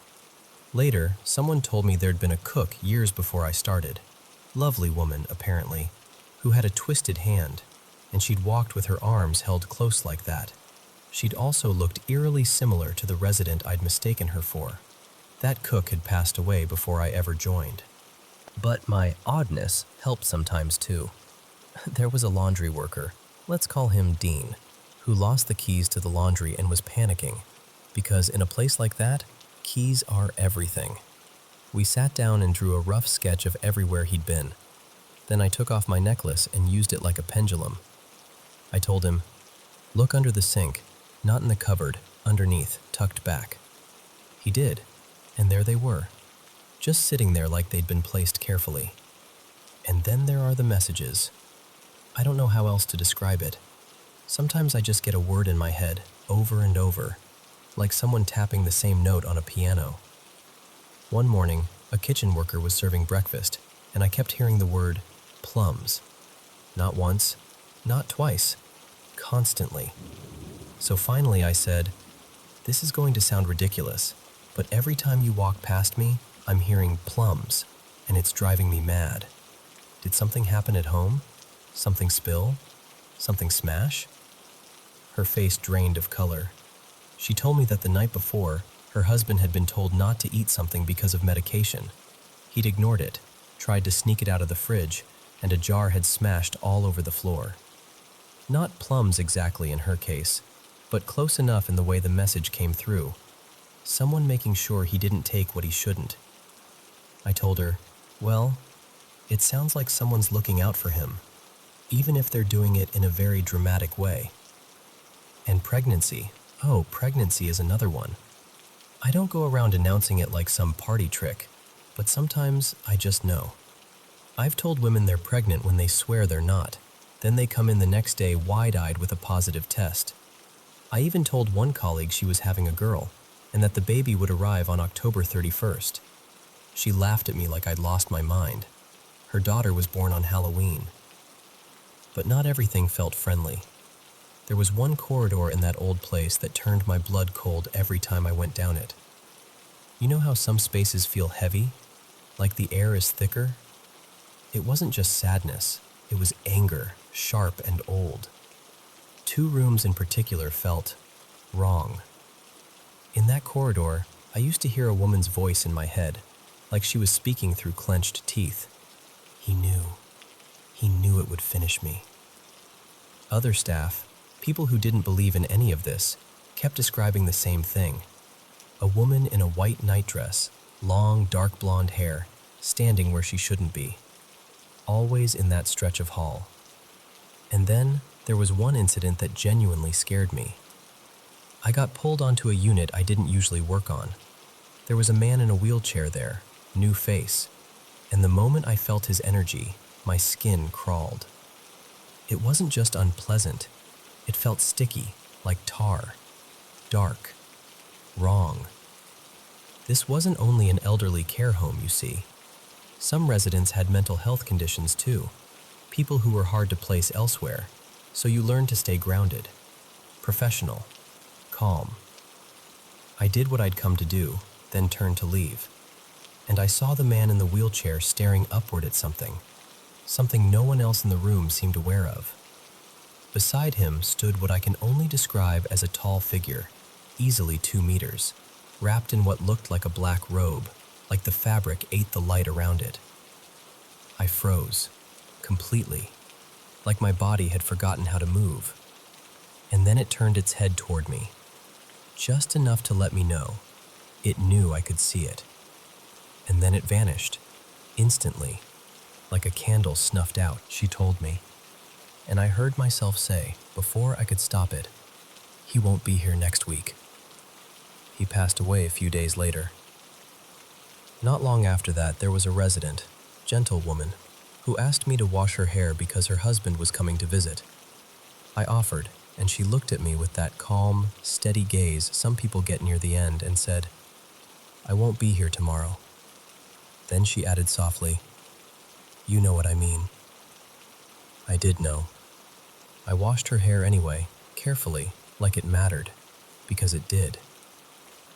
Later, someone told me there'd been a cook years before I started. Lovely woman, apparently, who had a twisted hand, and she'd walked with her arms held close like that. She'd also looked eerily similar to the resident I'd mistaken her for. That cook had passed away before I ever joined. But my oddness helped sometimes too. There was a laundry worker, let's call him Dean, who lost the keys to the laundry and was panicking, because in a place like that, keys are everything. We sat down and drew a rough sketch of everywhere he'd been. Then I took off my necklace and used it like a pendulum. I told him, "Look under the sink, not in the cupboard, underneath, tucked back." He did, and there they were, just sitting there like they'd been placed carefully. And then there are the messages. I don't know how else to describe it. Sometimes I just get a word in my head, over and over, like someone tapping the same note on a piano. One morning, a kitchen worker was serving breakfast, and I kept hearing the word, plums. Not once, not twice, constantly. So finally I said, "This is going to sound ridiculous, but every time you walk past me, I'm hearing plums, and it's driving me mad. Did something happen at home? Something spill? Something smash?" Her face drained of color. She told me that the night before, her husband had been told not to eat something because of medication. He'd ignored it, tried to sneak it out of the fridge, and a jar had smashed all over the floor. Not plums exactly in her case, but close enough in the way the message came through. Someone making sure he didn't take what he shouldn't. I told her, "Well, it sounds like someone's looking out for him, even if they're doing it in a very dramatic way." And pregnancy. Oh, pregnancy is another one. I don't go around announcing it like some party trick, but sometimes I just know. I've told women they're pregnant when they swear they're not. Then they come in the next day wide-eyed with a positive test. I even told one colleague she was having a girl, and that the baby would arrive on October 31st. She laughed at me like I'd lost my mind. Her daughter was born on Halloween. But not everything felt friendly. There was one corridor in that old place that turned my blood cold every time I went down it. You know how some spaces feel heavy? Like the air is thicker? It wasn't just sadness, it was anger, sharp and old. 2 rooms in particular felt wrong. In that corridor, I used to hear a woman's voice in my head, like she was speaking through clenched teeth. He knew it would finish me. Other staff, people who didn't believe in any of this, kept describing the same thing. A woman in a white nightdress, long, dark blonde hair, standing where she shouldn't be. Always in that stretch of hall. And then there was one incident that genuinely scared me. I got pulled onto a unit I didn't usually work on. There was a man in a wheelchair there, new face, and the moment I felt his energy, my skin crawled. It wasn't just unpleasant. It felt sticky, like tar, dark, wrong. This wasn't only an elderly care home, you see. Some residents had mental health conditions too, people who were hard to place elsewhere, so you learned to stay grounded, professional, calm. I did what I'd come to do, then turned to leave, and I saw the man in the wheelchair staring upward at something no one else in the room seemed aware of. Beside him stood what I can only describe as a tall figure, easily 2 meters, wrapped in what looked like a black robe, like the fabric ate the light around it. I froze, completely, like my body had forgotten how to move. And then it turned its head toward me. just enough to let me know. It knew I could see it. And then it vanished, instantly, like a candle snuffed out, she told me. And I heard myself say, before I could stop it, "He won't be here next week." He passed away a few days later. Not long after that, there was a resident, gentle woman, who asked me to wash her hair because her husband was coming to visit. I offered, and she looked at me with that calm, steady gaze some people get near the end and said, "I won't be here tomorrow." Then she added softly, "You know what I mean." I did know. I washed her hair anyway, carefully, like it mattered, because it did.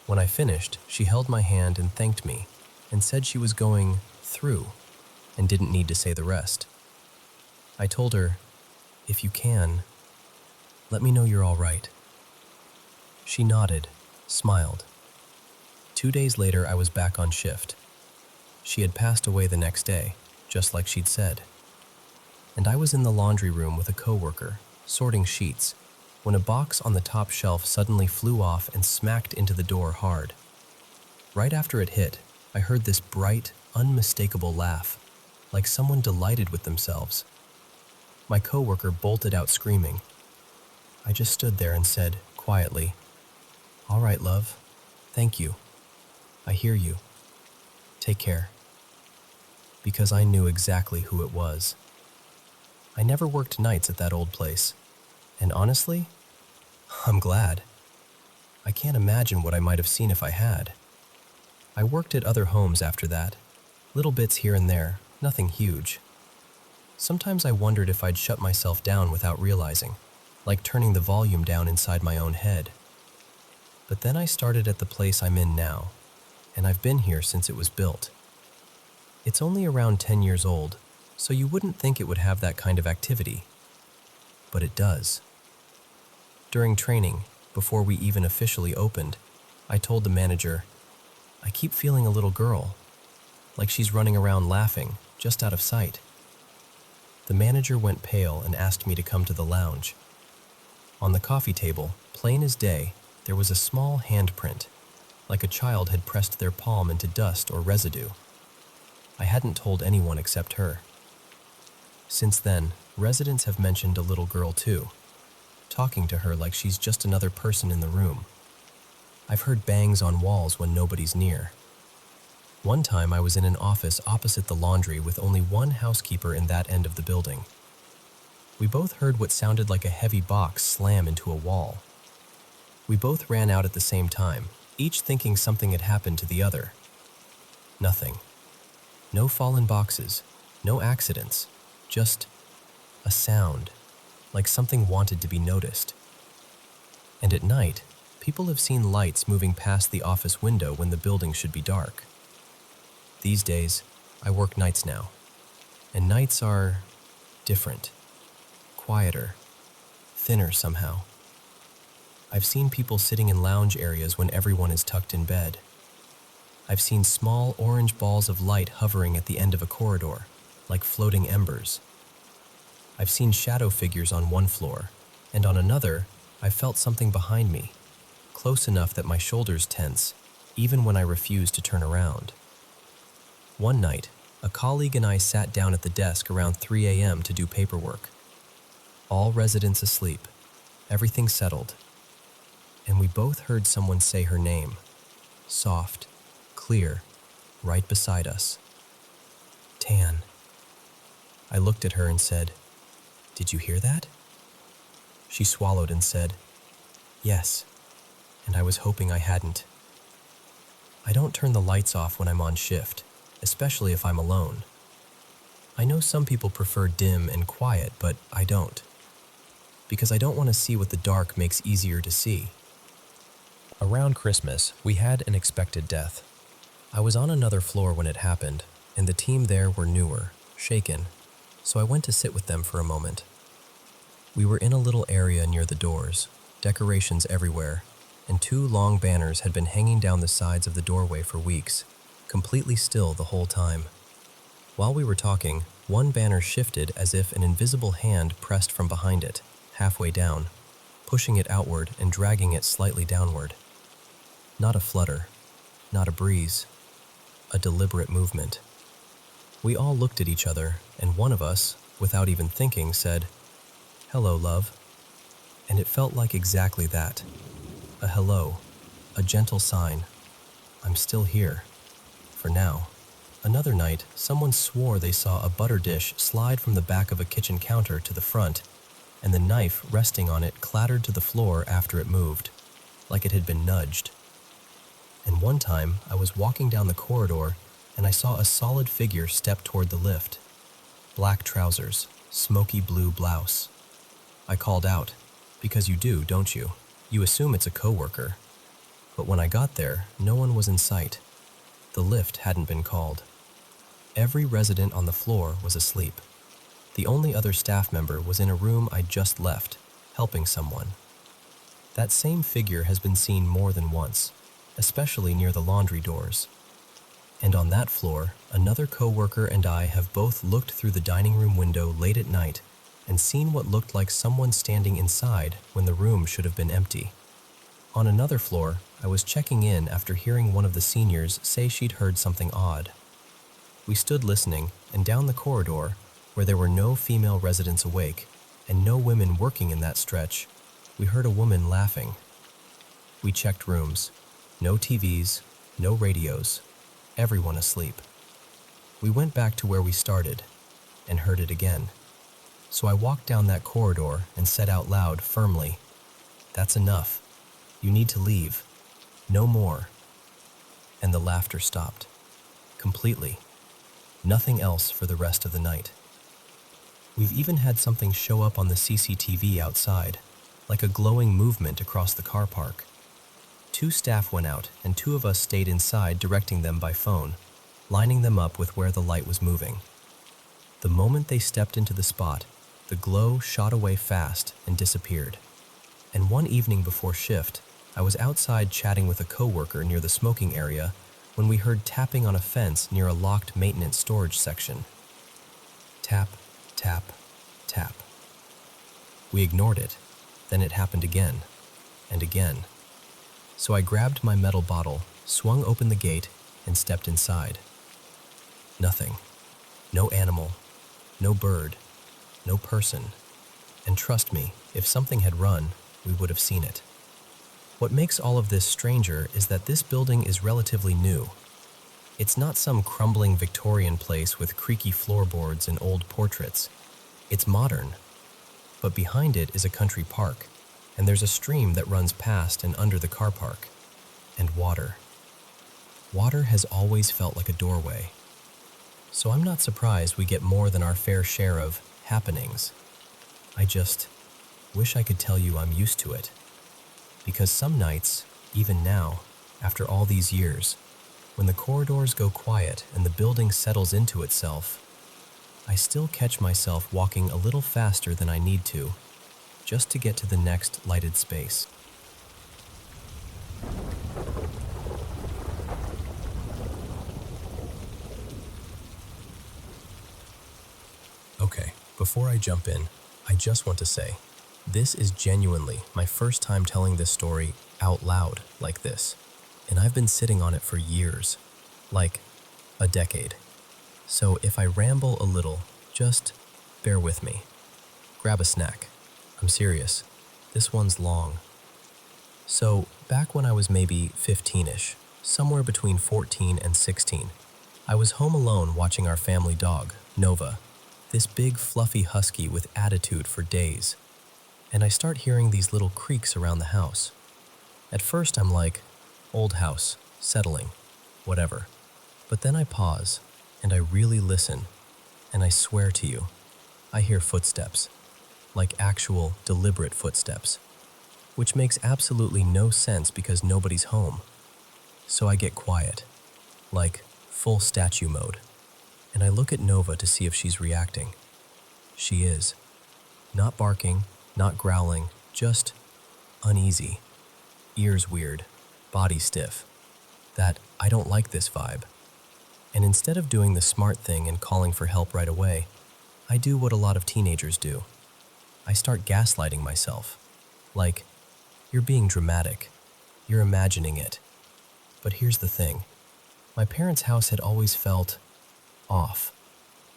When I finished, she held my hand and thanked me, and said she was going through, and didn't need to say the rest. I told her, "If you can, let me know you're all right." She nodded, smiled. 2 days later, I was back on shift. She had passed away the next day, just like she'd said. And I was in the laundry room with a coworker, sorting sheets, when a box on the top shelf suddenly flew off and smacked into the door hard. Right after it hit, I heard this bright, unmistakable laugh, like someone delighted with themselves. My coworker bolted out screaming. I just stood there and said, quietly, "All right, love. Thank you. I hear you. Take care." Because I knew exactly who it was. I never worked nights at that old place, and honestly, I'm glad. I can't imagine what I might have seen if I had. I worked at other homes after that, little bits here and there, nothing huge. Sometimes I wondered if I'd shut myself down without realizing, like turning the volume down inside my own head. But then I started at the place I'm in now, and I've been here since it was built. It's only around 10 years old, so you wouldn't think it would have that kind of activity. But it does. During training, before we even officially opened, I told the manager, "I keep feeling a little girl, like she's running around laughing, just out of sight." The manager went pale and asked me to come to the lounge. On the coffee table, plain as day, there was a small handprint, like a child had pressed their palm into dust or residue. I hadn't told anyone except her. Since then, residents have mentioned a little girl too, talking to her like she's just another person in the room. I've heard bangs on walls when nobody's near. One time I was in an office opposite the laundry with only one housekeeper in that end of the building. We both heard what sounded like a heavy box slam into a wall. We both ran out at the same time, each thinking something had happened to the other. Nothing. No fallen boxes, no accidents, just a sound, like something wanted to be noticed. And at night, people have seen lights moving past the office window when the building should be dark. These days, I work nights now, and nights are different, quieter, thinner somehow. I've seen people sitting in lounge areas when everyone is tucked in bed. I've seen small orange balls of light hovering at the end of a corridor, like floating embers. I've seen shadow figures on one floor, and on another, I felt something behind me, close enough that my shoulders tense, even when I refuse to turn around. One night, a colleague and I sat down at the desk around 3 a.m. to do paperwork. All residents asleep, everything settled, and we both heard someone say her name, soft, clear, right beside us. "Tan." I looked at her and said, "Did you hear that?" She swallowed and said, "Yes," and I was hoping I hadn't. I don't turn the lights off when I'm on shift, especially if I'm alone. I know some people prefer dim and quiet, but I don't, because I don't want to see what the dark makes easier to see. Around Christmas, we had an expected death. I was on another floor when it happened, and the team there were newer, shaken, so I went to sit with them for a moment. We were in a little area near the doors, decorations everywhere, and 2 long banners had been hanging down the sides of the doorway for weeks, completely still the whole time. While we were talking, one banner shifted as if an invisible hand pressed from behind it, halfway down, pushing it outward and dragging it slightly downward. Not a flutter, not a breeze, a deliberate movement. We all looked at each other, and one of us, without even thinking, said, "Hello, love." And it felt like exactly that. A hello, a gentle sign. I'm still here. For now. Another night, someone swore they saw a butter dish slide from the back of a kitchen counter to the front, and the knife resting on it clattered to the floor after it moved, like it had been nudged. And one time, I was walking down the corridor, and I saw a solid figure step toward the lift. Black trousers, smoky blue blouse. I called out, because you do, don't you? You assume it's a coworker. But when I got there, no one was in sight. The lift hadn't been called. Every resident on the floor was asleep. The only other staff member was in a room I'd just left, helping someone. That same figure has been seen more than once, especially near the laundry doors. And on that floor, another coworker and I have both looked through the dining room window late at night and seen what looked like someone standing inside when the room should have been empty. On another floor, I was checking in after hearing one of the seniors say she'd heard something odd. We stood listening, and down the corridor, where there were no female residents awake and no women working in that stretch, we heard a woman laughing. We checked rooms. No TVs, no radios, everyone asleep. We went back to where we started and heard it again. So I walked down that corridor and said out loud, firmly, "That's enough. You need to leave. No more." And the laughter stopped. Completely. Nothing else for the rest of the night. We've even had something show up on the CCTV outside, like a glowing movement across the car park. 2 staff went out, and 2 of us stayed inside directing them by phone, lining them up with where the light was moving. The moment they stepped into the spot, the glow shot away fast and disappeared. And one evening before shift, I was outside chatting with a coworker near the smoking area when we heard tapping on a fence near a locked maintenance storage section. Tap, tap, tap. We ignored it. Then it happened again and again. So I grabbed my metal bottle, swung open the gate, and stepped inside. Nothing. No animal. No bird. No person. And trust me, if something had run, we would have seen it. What makes all of this stranger is that this building is relatively new. It's not some crumbling Victorian place with creaky floorboards and old portraits. It's modern. But behind it is a country park, and there's a stream that runs past and under the car park. And water. Water has always felt like a doorway. So I'm not surprised we get more than our fair share of happenings. I just wish I could tell you I'm used to it. Because some nights, even now, after all these years, when the corridors go quiet and the building settles into itself, I still catch myself walking a little faster than I need to, just to get to the next lighted space. Okay, before I jump in, I just want to say, this is genuinely my first time telling this story out loud like this, and I've been sitting on it for years, like a decade. So if I ramble a little, just bear with me. Grab a snack. I'm serious. This one's long. So back when I was maybe 15-ish, somewhere between 14 and 16, I was home alone watching our family dog, Nova, this big fluffy husky with attitude for days. And I start hearing these little creaks around the house. At first I'm like, old house, settling, whatever. But then I pause, and I really listen, and I swear to you, I hear footsteps, like actual, deliberate footsteps, which makes absolutely no sense because nobody's home. So I get quiet, like full statue mode, and I look at Nova to see if she's reacting. She is. Not barking, not growling, just uneasy. Ears weird, body stiff. That I don't like this vibe. And instead of doing the smart thing and calling for help right away, I do what a lot of teenagers do. I start gaslighting myself. Like, you're being dramatic. You're imagining it. But here's the thing. My parents' house had always felt off.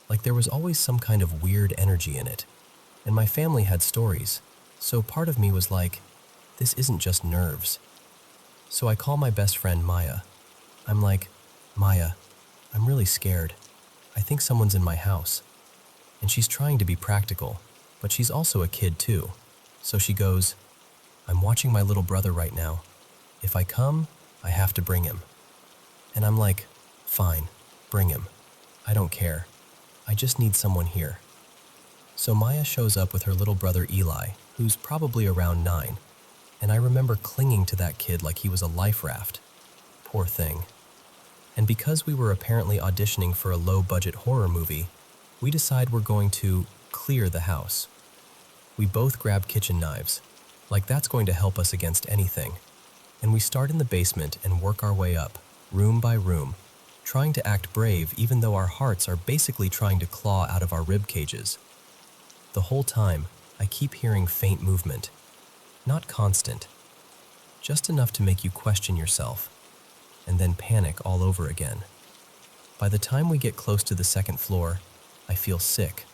Like there was always some kind of weird energy in it. And my family had stories. So part of me was like, this isn't just nerves. So I call my best friend Maya. I'm like, Maya, I'm really scared. I think someone's in my house. And she's trying to be practical, but she's also a kid too. So she goes, I'm watching my little brother right now. If I come, I have to bring him. And I'm like, fine, bring him. I don't care. I just need someone here. So Maya shows up with her little brother Eli, who's probably around 9. And I remember clinging to that kid like he was a life raft. Poor thing. And because we were apparently auditioning for a low-budget horror movie, we decide we're going to clear the house. We both grab kitchen knives, like that's going to help us against anything. And we start in the basement and work our way up, room by room, trying to act brave even though our hearts are basically trying to claw out of our rib cages. The whole time, I keep hearing faint movement. Not constant, just enough to make you question yourself, and then panic all over again. By the time we get close to the second floor, I feel sick.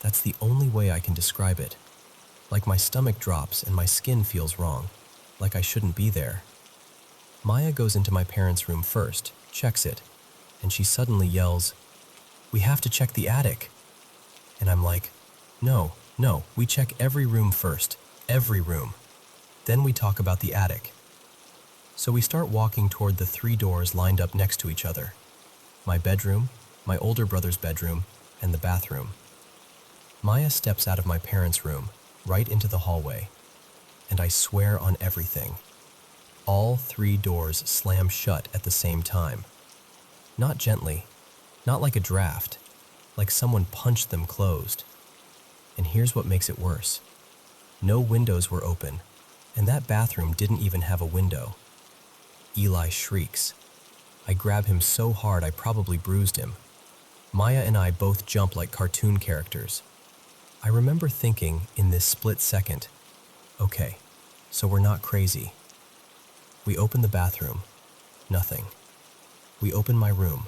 That's the only way I can describe it. Like my stomach drops and my skin feels wrong, like I shouldn't be there. Maya goes into my parents' room first, checks it, and she suddenly yells, "We have to check the attic." And I'm like, No, we check every room first, every room. Then we talk about the attic. So we start walking toward the 3 doors lined up next to each other. My bedroom, my older brother's bedroom, and the bathroom. Maya steps out of my parents' room, right into the hallway, and I swear on everything. All 3 doors slam shut at the same time. Not gently, not like a draft, like someone punched them closed. And here's what makes it worse. No windows were open, and that bathroom didn't even have a window. Eli shrieks. I grab him so hard I probably bruised him. Maya and I both jump like cartoon characters. I remember thinking in this split second, okay, so we're not crazy. We open the bathroom, nothing. We open my room,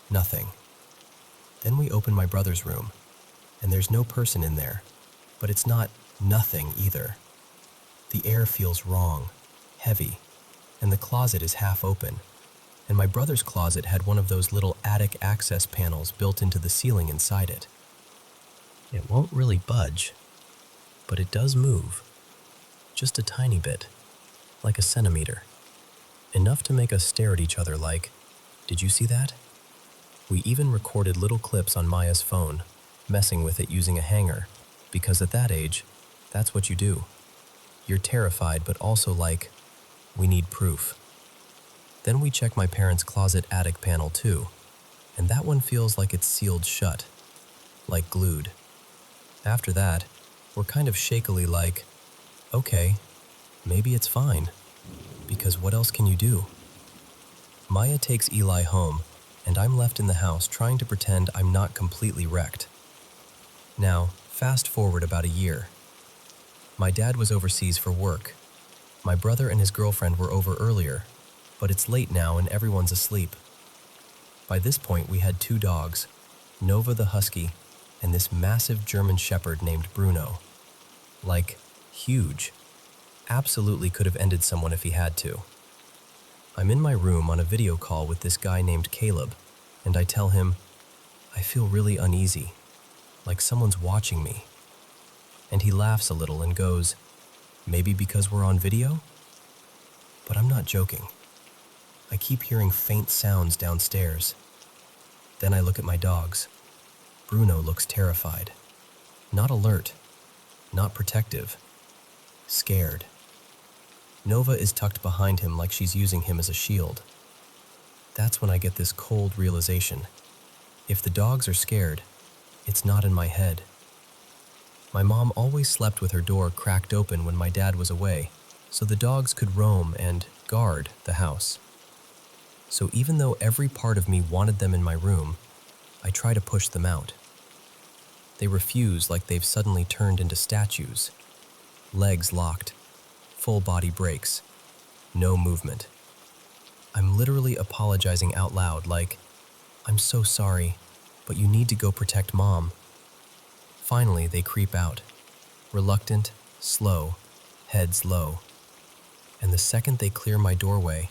nothing. Then we open my brother's room, and there's no person in there, but it's not nothing either. The air feels wrong, heavy, and the closet is half open, and my brother's closet had one of those little attic access panels built into the ceiling inside it. It won't really budge, but it does move, just a tiny bit, like a centimeter, enough to make us stare at each other like, did you see that? We even recorded little clips on Maya's phone, messing with it using a hanger, because at that age, that's what you do. You're terrified, but also like, we need proof. Then we check my parents' closet attic panel too, and that one feels like it's sealed shut, like glued. After that, we're kind of shakily like, okay, maybe it's fine, because what else can you do? Maya takes Eli home, and I'm left in the house trying to pretend I'm not completely wrecked. Now, fast forward about a year. My dad was overseas for work. My brother and his girlfriend were over earlier, but it's late now and everyone's asleep. By this point, we had 2 dogs, Nova the husky, and this massive German shepherd named Bruno. Like, huge. Absolutely could have ended someone if he had to. I'm in my room on a video call with this guy named Caleb, and I tell him, I feel really uneasy, like someone's watching me. And he laughs a little and goes, maybe because we're on video? But I'm not joking. I keep hearing faint sounds downstairs. Then I look at my dogs. Bruno looks terrified. Not alert. Not protective. Scared. Nova is tucked behind him like she's using him as a shield. That's when I get this cold realization. If the dogs are scared, it's not in my head. My mom always slept with her door cracked open when my dad was away, so the dogs could roam and guard the house. So even though every part of me wanted them in my room, I try to push them out. They refuse like they've suddenly turned into statues. Legs locked, full body breaks, no movement. I'm literally apologizing out loud like, "I'm so sorry, but you need to go protect Mom." Finally, they creep out, reluctant, slow, heads low. And the second they clear my doorway,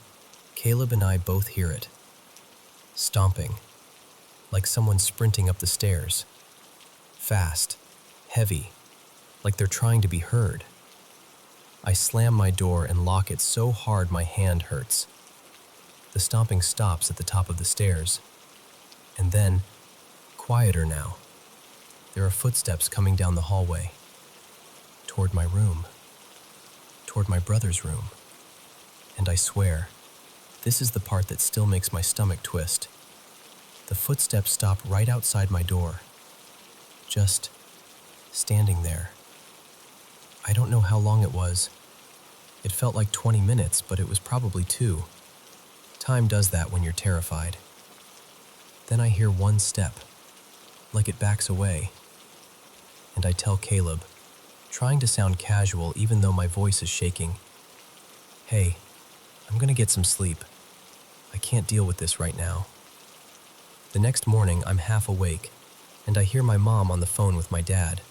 Caleb and I both hear it. Stomping, like someone sprinting up the stairs. Fast, heavy, like they're trying to be heard. I slam my door and lock it so hard my hand hurts. The stomping stops at the top of the stairs. And then, quieter now, there are footsteps coming down the hallway. Toward my room. Toward my brother's room. And I swear, this is the part that still makes my stomach twist. The footsteps stop right outside my door. Just standing there. I don't know how long it was. It felt like 20 minutes, but it was probably 2. Time does that when you're terrified. Then I hear one step, like it backs away. And I tell Caleb, trying to sound casual even though my voice is shaking, "Hey, I'm gonna get some sleep. I can't deal with this right now." The next morning, I'm half awake, and I hear my mom on the phone with my dad.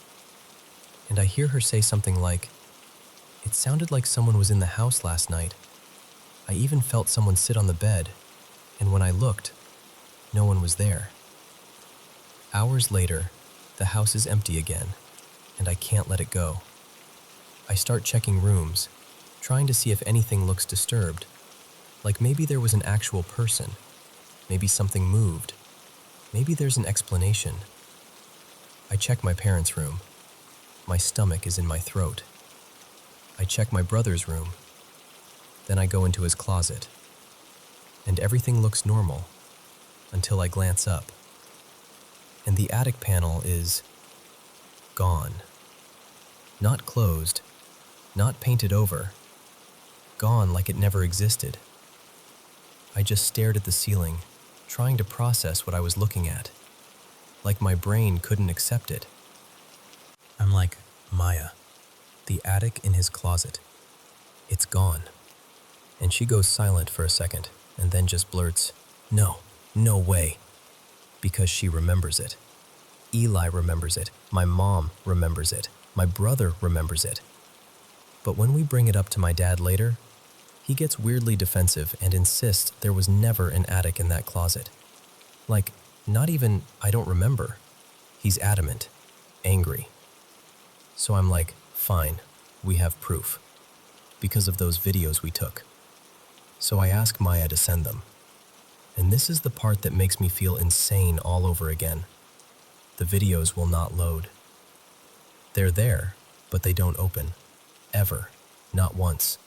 And I hear her say something like, "It sounded like someone was in the house last night. I even felt someone sit on the bed, and when I looked, no one was there." Hours later, the house is empty again, and I can't let it go. I start checking rooms, trying to see if anything looks disturbed. Like maybe there was an actual person. Maybe something moved. Maybe there's an explanation. I check my parents' room. My stomach is in my throat. I check my brother's room. Then I go into his closet. And everything looks normal until I glance up. And the attic panel is gone. Not closed, not painted over. Gone like it never existed. I just stared at the ceiling, trying to process what I was looking at. Like my brain couldn't accept it. I'm like, "Maya, the attic in his closet. It's gone." And she goes silent for a second, and then just blurts, "No, no way." Because she remembers it. Eli remembers it. My mom remembers it. My brother remembers it. But when we bring it up to my dad later, he gets weirdly defensive and insists there was never an attic in that closet. Like, not even, "I don't remember." He's adamant, angry. So I'm like, "Fine, we have proof. Because of those videos we took." So I ask Maya to send them. And this is the part that makes me feel insane all over again. The videos will not load. They're there, but they don't open. Ever. Not once.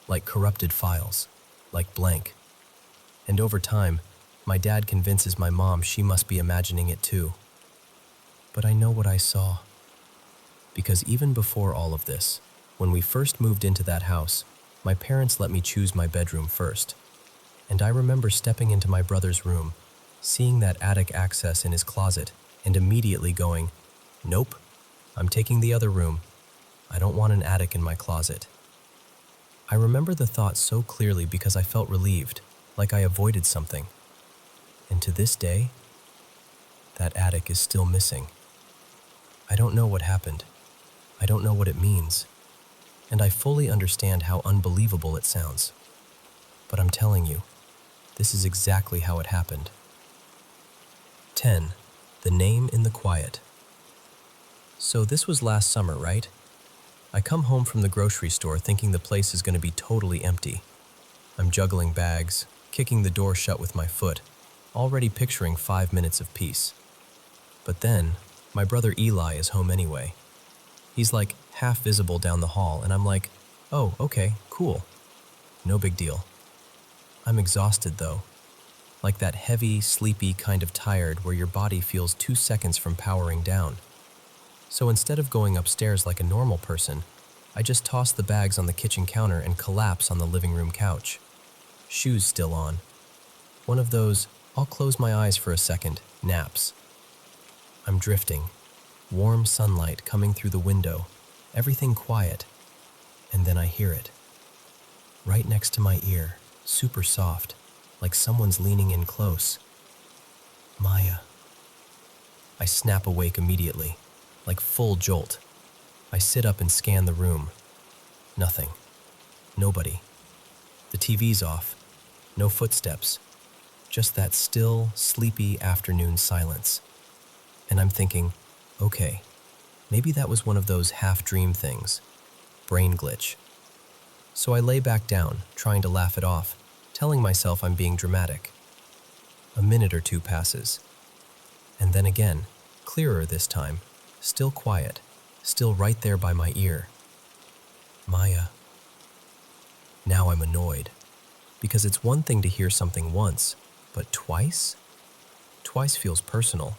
Like corrupted files. Like blank. And over time, my dad convinces my mom she must be imagining it too. But I know what I saw. Because even before all of this, when we first moved into that house, my parents let me choose my bedroom first. And I remember stepping into my brother's room, seeing that attic access in his closet, and immediately going, "Nope, I'm taking the other room. I don't want an attic in my closet." I remember the thought so clearly because I felt relieved, like I avoided something. And to this day, that attic is still missing. I don't know what happened. I don't know what it means. And I fully understand how unbelievable it sounds. But I'm telling you, this is exactly how it happened. 10. The name in the quiet. So this was last summer, right? I come home from the grocery store thinking the place is going to be totally empty. I'm juggling bags, kicking the door shut with my foot, already picturing 5 minutes of peace. But then, my brother Eli is home anyway. He's like half visible down the hall, and I'm like, "Oh, okay, cool. No big deal." I'm exhausted though. Like that heavy, sleepy kind of tired where your body feels 2 seconds from powering down. So instead of going upstairs like a normal person, I just toss the bags on the kitchen counter and collapse on the living room couch. Shoes still on. One of those, I'll close my eyes for a second, naps. I'm drifting. Warm sunlight coming through the window. Everything quiet. And then I hear it. Right next to my ear, super soft. like someone's leaning in close. Maya. I snap awake immediately, like full jolt. I sit up and scan the room. Nothing. Nobody. The TV's off. No footsteps. Just that still, sleepy afternoon silence. And I'm thinking, okay, maybe that was one of those half-dream things. Brain glitch. So I lay back down, trying to laugh it off, telling myself I'm being dramatic. A minute or two passes. And then again, clearer this time, still quiet, still right there by my ear. Maya. Now I'm annoyed, because it's one thing to hear something once, but twice? Twice feels personal.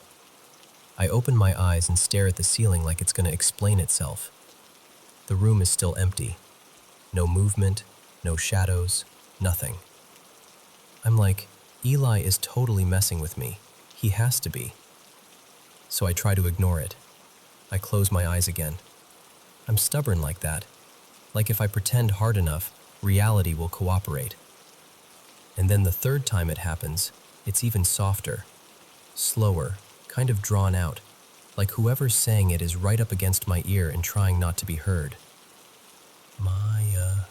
I open my eyes and stare at the ceiling like it's going to explain itself. The room is still empty. No movement, no shadows, nothing. I'm like, Eli is totally messing with me. He has to be. So I try to ignore it. I close my eyes again. I'm stubborn like that. Like if I pretend hard enough, reality will cooperate. And then the third time it happens, it's even softer, slower, kind of drawn out, like whoever's saying it is right up against my ear and trying not to be heard. Maya.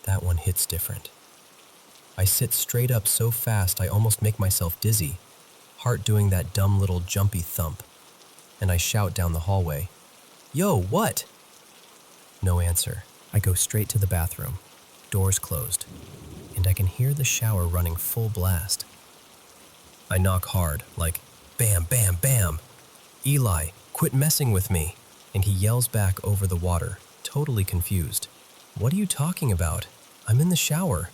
That one hits different. I sit straight up so fast I almost make myself dizzy, heart doing that dumb little jumpy thump, and I shout down the hallway, "Yo, what?" No answer. I go straight to the bathroom, doors closed, and I can hear the shower running full blast. I knock hard, like, bam, bam, bam. Eli, quit messing with me. And he yells back over the water, totally confused. What are you talking about? I'm in the shower.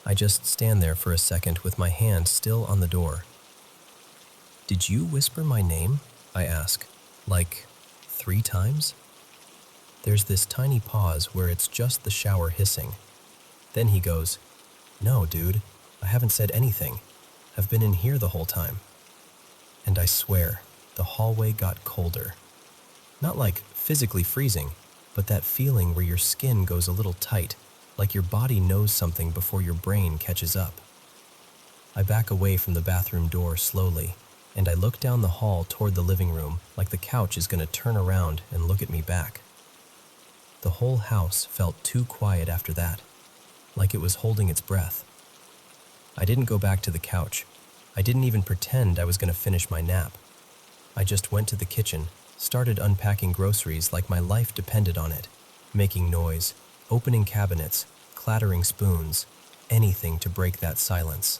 I just stand there for a second with my hand still on the door. Did you whisper my name? I ask, like 3 times? There's this tiny pause where it's just the shower hissing. Then he goes, "No, dude, I haven't said anything. I've been in here the whole time." And I swear, the hallway got colder. Not like physically freezing, but that feeling where your skin goes a little tight, like your body knows something before your brain catches up. I back away from the bathroom door slowly, and I look down the hall toward the living room like the couch is going to turn around and look at me back. The whole house felt too quiet after that, like it was holding its breath. I didn't go back to the couch. I didn't even pretend I was going to finish my nap. I just went to the kitchen, started unpacking groceries like my life depended on it, making noise, opening cabinets, clattering spoons, anything to break that silence.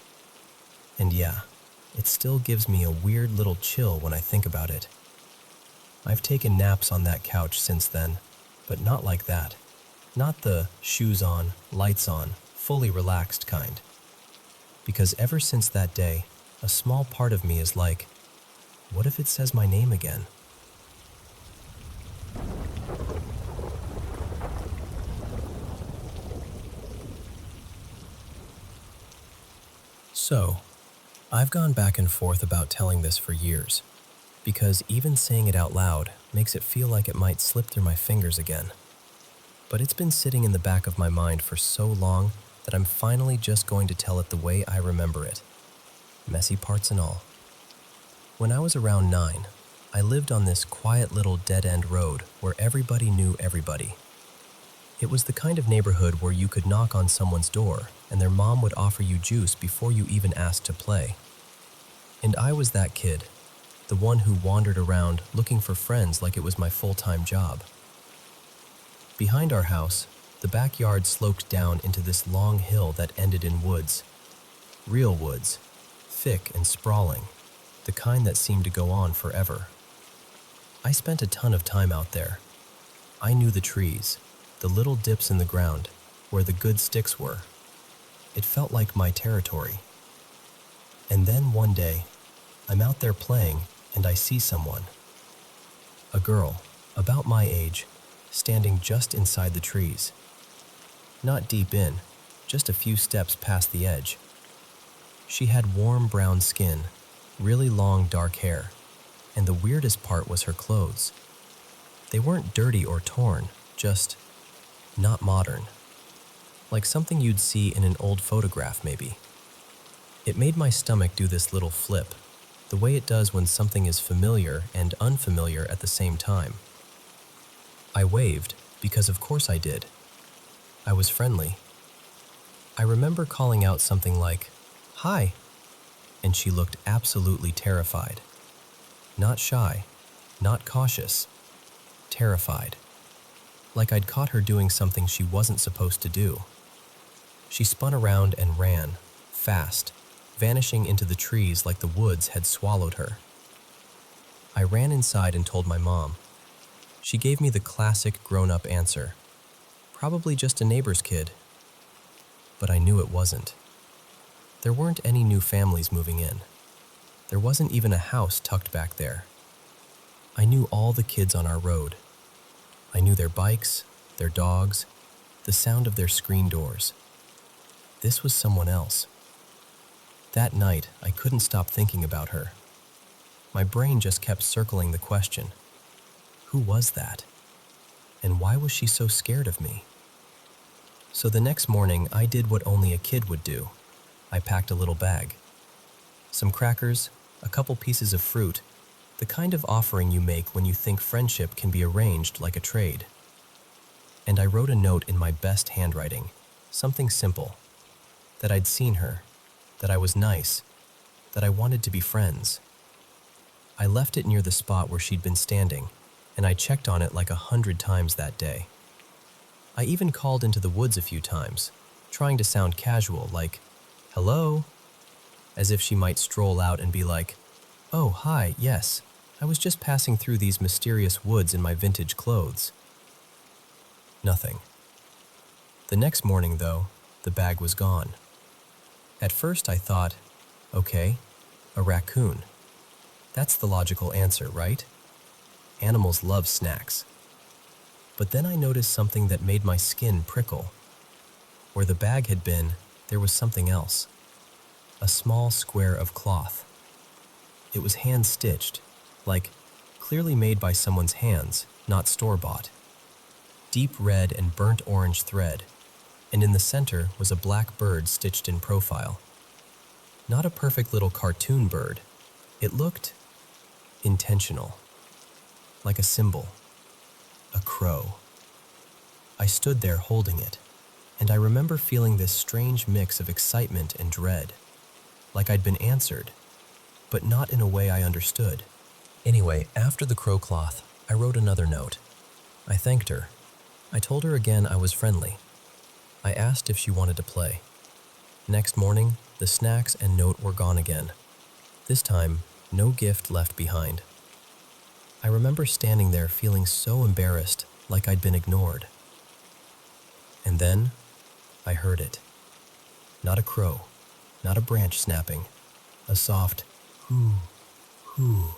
And yeah, it still gives me a weird little chill when I think about it. I've taken naps on that couch since then, but not like that. Not the shoes on, lights on, fully relaxed kind. Because ever since that day, a small part of me is like, what if it says my name again? So, I've gone back and forth about telling this for years, because even saying it out loud makes it feel like it might slip through my fingers again. But it's been sitting in the back of my mind for so long that I'm finally just going to tell it the way I remember it. Messy parts and all. When I was around 9, I lived on this quiet little dead-end road where everybody knew everybody. It was the kind of neighborhood where you could knock on someone's door and their mom would offer you juice before you even asked to play. And I was that kid, the one who wandered around looking for friends like it was my full-time job. Behind our house, the backyard sloped down into this long hill that ended in woods. Real woods, thick and sprawling, the kind that seemed to go on forever. I spent a ton of time out there. I knew the trees, the little dips in the ground, where the good sticks were. It felt like my territory. And then one day, I'm out there playing and I see someone. A girl, about my age, standing just inside the trees. Not deep in, just a few steps past the edge. She had warm brown skin, really long dark hair, and the weirdest part was her clothes. They weren't dirty or torn, just not modern. like something you'd see in an old photograph maybe. It made my stomach do this little flip, the way it does when something is familiar and unfamiliar at the same time. I waved, because of course I did. I was friendly. I remember calling out something like, "Hi," and she looked absolutely terrified. Not shy, not cautious, terrified. Like I'd caught her doing something she wasn't supposed to do. She spun around and ran, fast, vanishing into the trees like the woods had swallowed her. I ran inside and told my mom. She gave me the classic grown-up answer. Probably just a neighbor's kid. But I knew it wasn't. There weren't any new families moving in. There wasn't even a house tucked back there. I knew all the kids on our road. I knew their bikes, their dogs, the sound of their screen doors. This was someone else. That night, I couldn't stop thinking about her. My brain just kept circling the question, who was that? And why was she so scared of me? So the next morning, I did what only a kid would do. I packed a little bag. Some crackers, a couple pieces of fruit, the kind of offering you make when you think friendship can be arranged like a trade. And I wrote a note in my best handwriting, something simple, that I'd seen her, that I was nice, that I wanted to be friends. I left it near the spot where she'd been standing, and I checked on it like 100 times that day. I even called into the woods a few times, trying to sound casual, like, "Hello?" as if she might stroll out and be like, "Oh, hi, yes, I was just passing through these mysterious woods in my vintage clothes." Nothing. The next morning, though, the bag was gone. At first I thought, okay, a raccoon. That's the logical answer, right? Animals love snacks. But then I noticed something that made my skin prickle. Where the bag had been, there was something else. A small square of cloth. It was hand-stitched, like clearly made by someone's hands, not store-bought. Deep red and burnt orange thread, and in the center was a black bird stitched in profile. Not a perfect little cartoon bird. It looked intentional, like a symbol, a crow. I stood there holding it, and I remember feeling this strange mix of excitement and dread, like I'd been answered, but not in a way I understood. Anyway, after the crow cloth, I wrote another note. I thanked her. I told her again I was friendly. I asked if she wanted to play. Next morning, the snacks and note were gone again. This time, no gift left behind. I remember standing there feeling so embarrassed, like I'd been ignored. And then, I heard it. Not a crow, not a branch snapping, a soft hoo, hoo,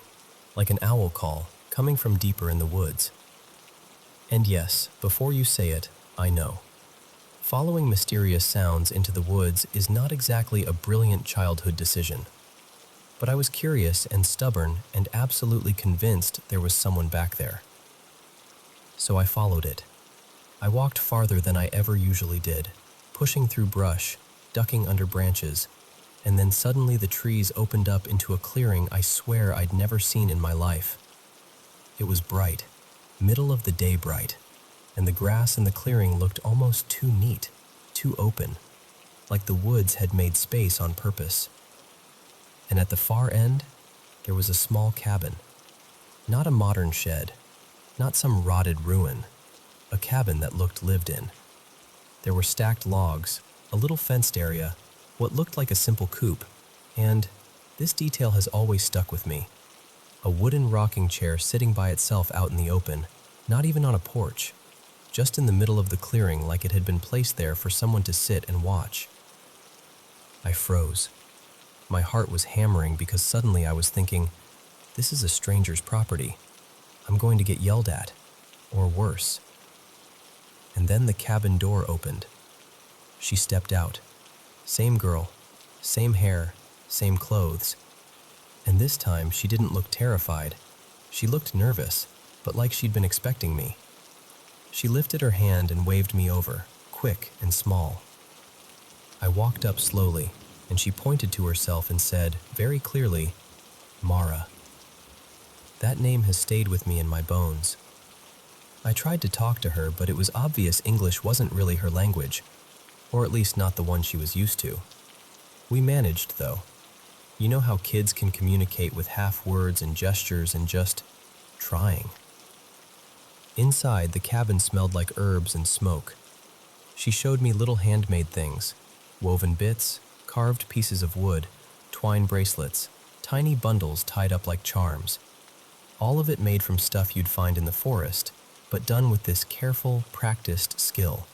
like an owl call coming from deeper in the woods. And yes, before you say it, I know. Following mysterious sounds into the woods is not exactly a brilliant childhood decision. But I was curious and stubborn and absolutely convinced there was someone back there. So I followed it. I walked farther than I ever usually did, pushing through brush, ducking under branches, and then suddenly the trees opened up into a clearing I swear I'd never seen in my life. It was bright, middle of the day bright, and the grass in the clearing looked almost too neat, too open, like the woods had made space on purpose. And at the far end, there was a small cabin. Not a modern shed, not some rotted ruin, a cabin that looked lived in. There were stacked logs, a little fenced area, what looked like a simple coop, and this detail has always stuck with me. A wooden rocking chair sitting by itself out in the open, not even on a porch, just in the middle of the clearing like it had been placed there for someone to sit and watch. I froze. My heart was hammering because suddenly I was thinking, this is a stranger's property. I'm going to get yelled at, or worse. And then the cabin door opened. She stepped out. Same girl, same hair, same clothes. And this time she didn't look terrified. She looked nervous, but like she'd been expecting me. She lifted her hand and waved me over, quick and small, I walked up slowly, and she pointed to herself and said, very clearly, Mara. That name has stayed with me in my bones. I tried to talk to her, but it was obvious English wasn't really her language, or at least not the one she was used to. We managed, though. You know how kids can communicate with half words and gestures and just trying. Inside, the cabin smelled like herbs and smoke. She showed me little handmade things, woven bits, carved pieces of wood, twine bracelets, tiny bundles tied up like charms. All of it made from stuff you'd find in the forest, but done with this careful, practiced skill,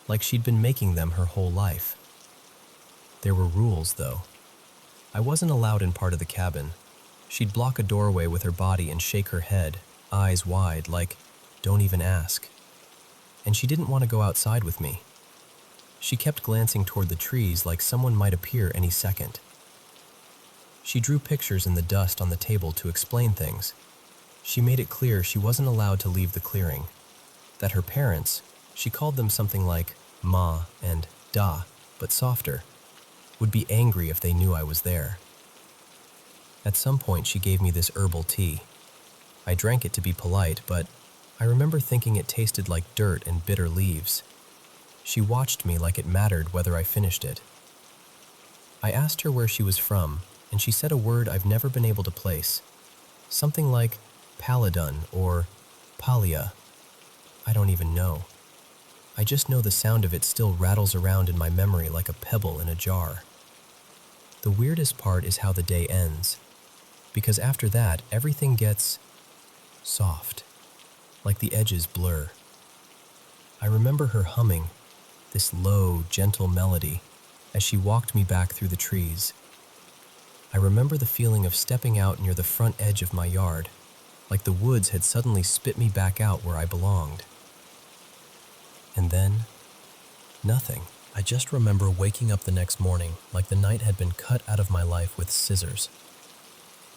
like she'd been making them her whole life. There were rules, though. I wasn't allowed in part of the cabin. She'd block a doorway with her body and shake her head, eyes wide, like, don't even ask. And she didn't want to go outside with me. She kept glancing toward the trees like someone might appear any second. She drew pictures in the dust on the table to explain things. She made it clear she wasn't allowed to leave the clearing, that her parents, she called them something like Ma and Da, but softer, would be angry if they knew I was there. At some point, she gave me this herbal tea. I drank it to be polite, but I remember thinking it tasted like dirt and bitter leaves. She watched me like it mattered whether I finished it. I asked her where she was from, and she said a word I've never been able to place. Something like Paladun or Palia. I don't even know. I just know the sound of it still rattles around in my memory like a pebble in a jar. The weirdest part is how the day ends, because after that, everything gets soft, like the edges blur. I remember her humming, this low, gentle melody, as she walked me back through the trees. I remember the feeling of stepping out near the front edge of my yard, like the woods had suddenly spit me back out where I belonged. And then, nothing. I just remember waking up the next morning like the night had been cut out of my life with scissors.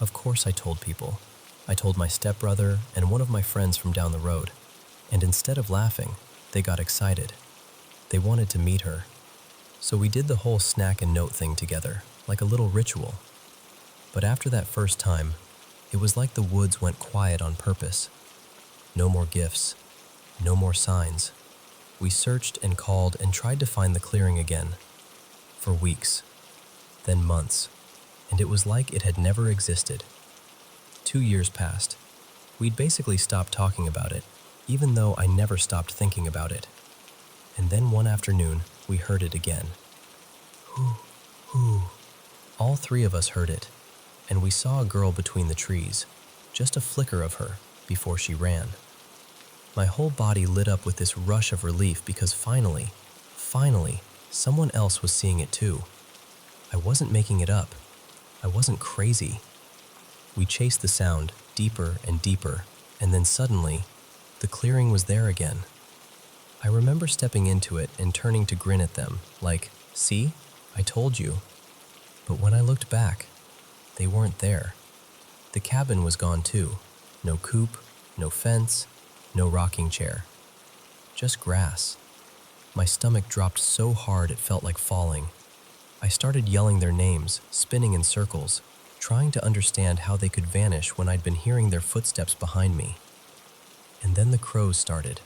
Of course I told people. I told my stepbrother and one of my friends from down the road, and instead of laughing, they got excited. They wanted to meet her. So we did the whole snack and note thing together, like a little ritual. But after that first time, it was like the woods went quiet on purpose. No more gifts, no more signs. We searched and called and tried to find the clearing again. For weeks, then months, and it was like it had never existed. 2 years passed. We'd basically stopped talking about it, even though I never stopped thinking about it. And then one afternoon, we heard it again. Hoo, hoo. All three of us heard it, and we saw a girl between the trees, just a flicker of her before she ran. My whole body lit up with this rush of relief because finally, someone else was seeing it too. I wasn't making it up. I wasn't crazy. We chased the sound deeper and deeper, and then suddenly, the clearing was there again. I remember stepping into it and turning to grin at them, like, see, I told you. But when I looked back, they weren't there. The cabin was gone too. No coop, no fence, no rocking chair. Just grass. My stomach dropped so hard it felt like falling. I started yelling their names, spinning in circles, trying to understand how they could vanish when I'd been hearing their footsteps behind me. And then the crows started.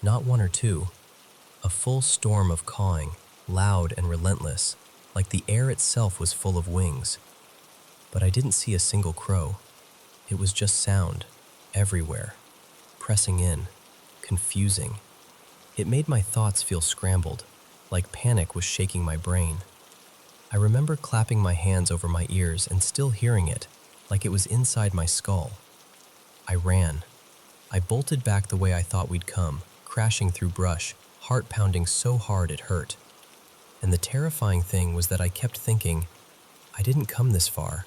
Not one or two. A full storm of cawing, loud and relentless, like the air itself was full of wings. But I didn't see a single crow. It was just sound, everywhere, pressing in, confusing. It made my thoughts feel scrambled, like panic was shaking my brain. I remember clapping my hands over my ears and still hearing it, like it was inside my skull. I ran. I bolted back the way I thought we'd come, crashing through brush, heart pounding so hard it hurt. And the terrifying thing was that I kept thinking, I didn't come this far.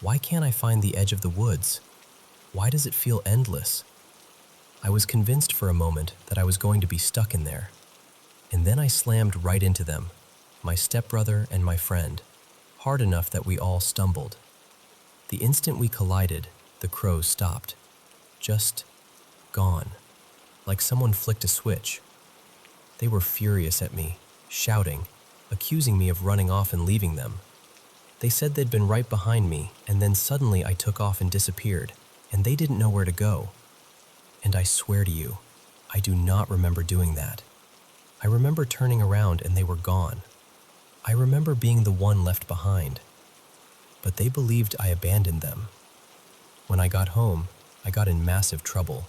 Why can't I find the edge of the woods? Why does it feel endless? I was convinced for a moment that I was going to be stuck in there. And then I slammed right into them, my stepbrother and my friend, hard enough that we all stumbled. The instant we collided, the crows stopped. Just gone, like someone flicked a switch. They were furious at me, shouting, accusing me of running off and leaving them. They said they'd been right behind me, and then suddenly I took off and disappeared, and they didn't know where to go. And I swear to you, I do not remember doing that. I remember turning around and they were gone. I remember being the one left behind. But they believed I abandoned them. When I got home, I got in massive trouble.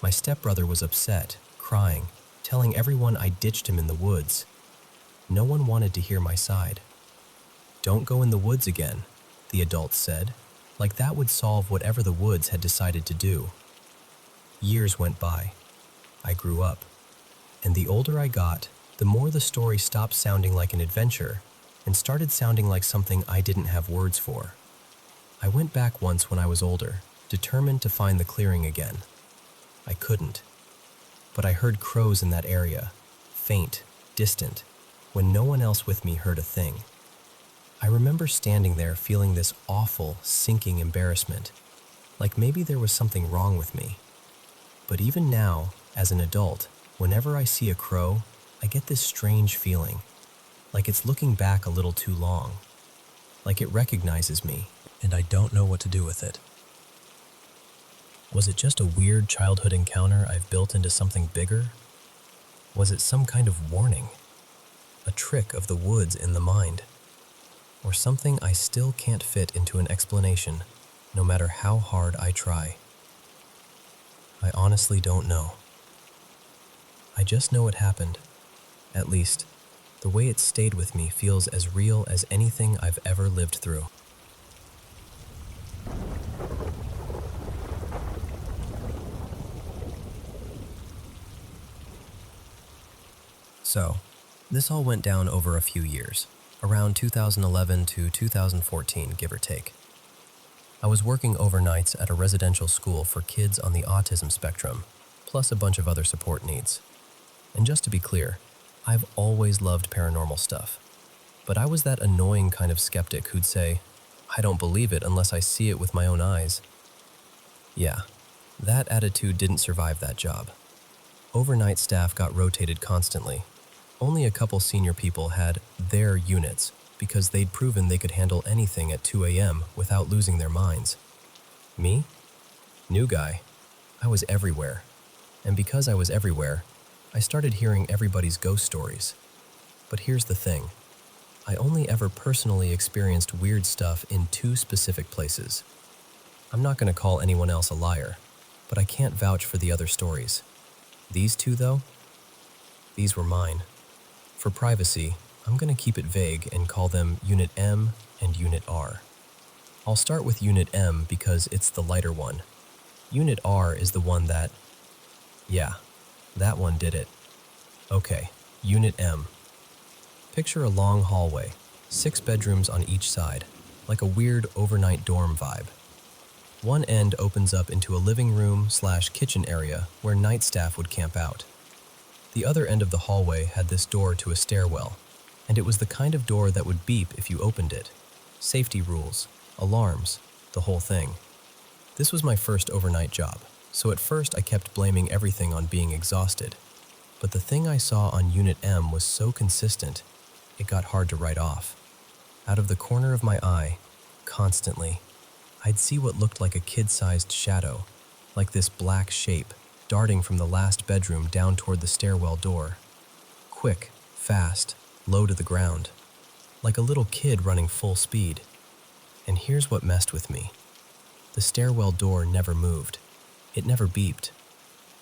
My stepbrother was upset, crying, telling everyone I ditched him in the woods. No one wanted to hear my side. "Don't go in the woods again," the adults said, like that would solve whatever the woods had decided to do. Years went by. I grew up. And the older I got, the more the story stopped sounding like an adventure and started sounding like something I didn't have words for. I went back once when I was older, determined to find the clearing again. I couldn't. But I heard crows in that area, faint, distant, when no one else with me heard a thing. I remember standing there feeling this awful, sinking embarrassment, like maybe there was something wrong with me. But even now, as an adult, whenever I see a crow, I get this strange feeling, like it's looking back a little too long, like it recognizes me, and I don't know what to do with it. Was it just a weird childhood encounter I've built into something bigger? Was it some kind of warning? A trick of the woods in the mind? Or something I still can't fit into an explanation, no matter how hard I try? I honestly don't know. I just know it happened. At least, the way it stayed with me feels as real as anything I've ever lived through. So, this all went down over a few years, around 2011 to 2014, give or take. I was working overnights at a residential school for kids on the autism spectrum, plus a bunch of other support needs. And just to be clear, I've always loved paranormal stuff. But I was that annoying kind of skeptic who'd say, "I don't believe it unless I see it with my own eyes." Yeah, that attitude didn't survive that job. Overnight staff got rotated constantly. Only a couple senior people had their units because they'd proven they could handle anything at 2 a.m. without losing their minds. Me? New guy. I was everywhere. And because I was everywhere, I started hearing everybody's ghost stories. But here's the thing. I only ever personally experienced weird stuff in 2 specific places. I'm not going to call anyone else a liar, but I can't vouch for the other stories. These 2, though? These were mine. For privacy, I'm going to keep it vague and call them Unit M and Unit R. I'll start with Unit M because it's the lighter one. Unit R is the one that... yeah, that one did it. Okay, Unit M. Picture a long hallway, 6 bedrooms on each side, like a weird overnight dorm vibe. One end opens up into a living room/kitchen area where night staff would camp out. The other end of the hallway had this door to a stairwell, and it was the kind of door that would beep if you opened it. Safety rules, alarms, the whole thing. This was my first overnight job, so at first I kept blaming everything on being exhausted. But the thing I saw on Unit M was so consistent, it got hard to write off. Out of the corner of my eye, constantly, I'd see what looked like a kid-sized shadow, like this black shape, darting from the last bedroom down toward the stairwell door. Quick, fast, low to the ground, like a little kid running full speed. And here's what messed with me. The stairwell door never moved. It never beeped.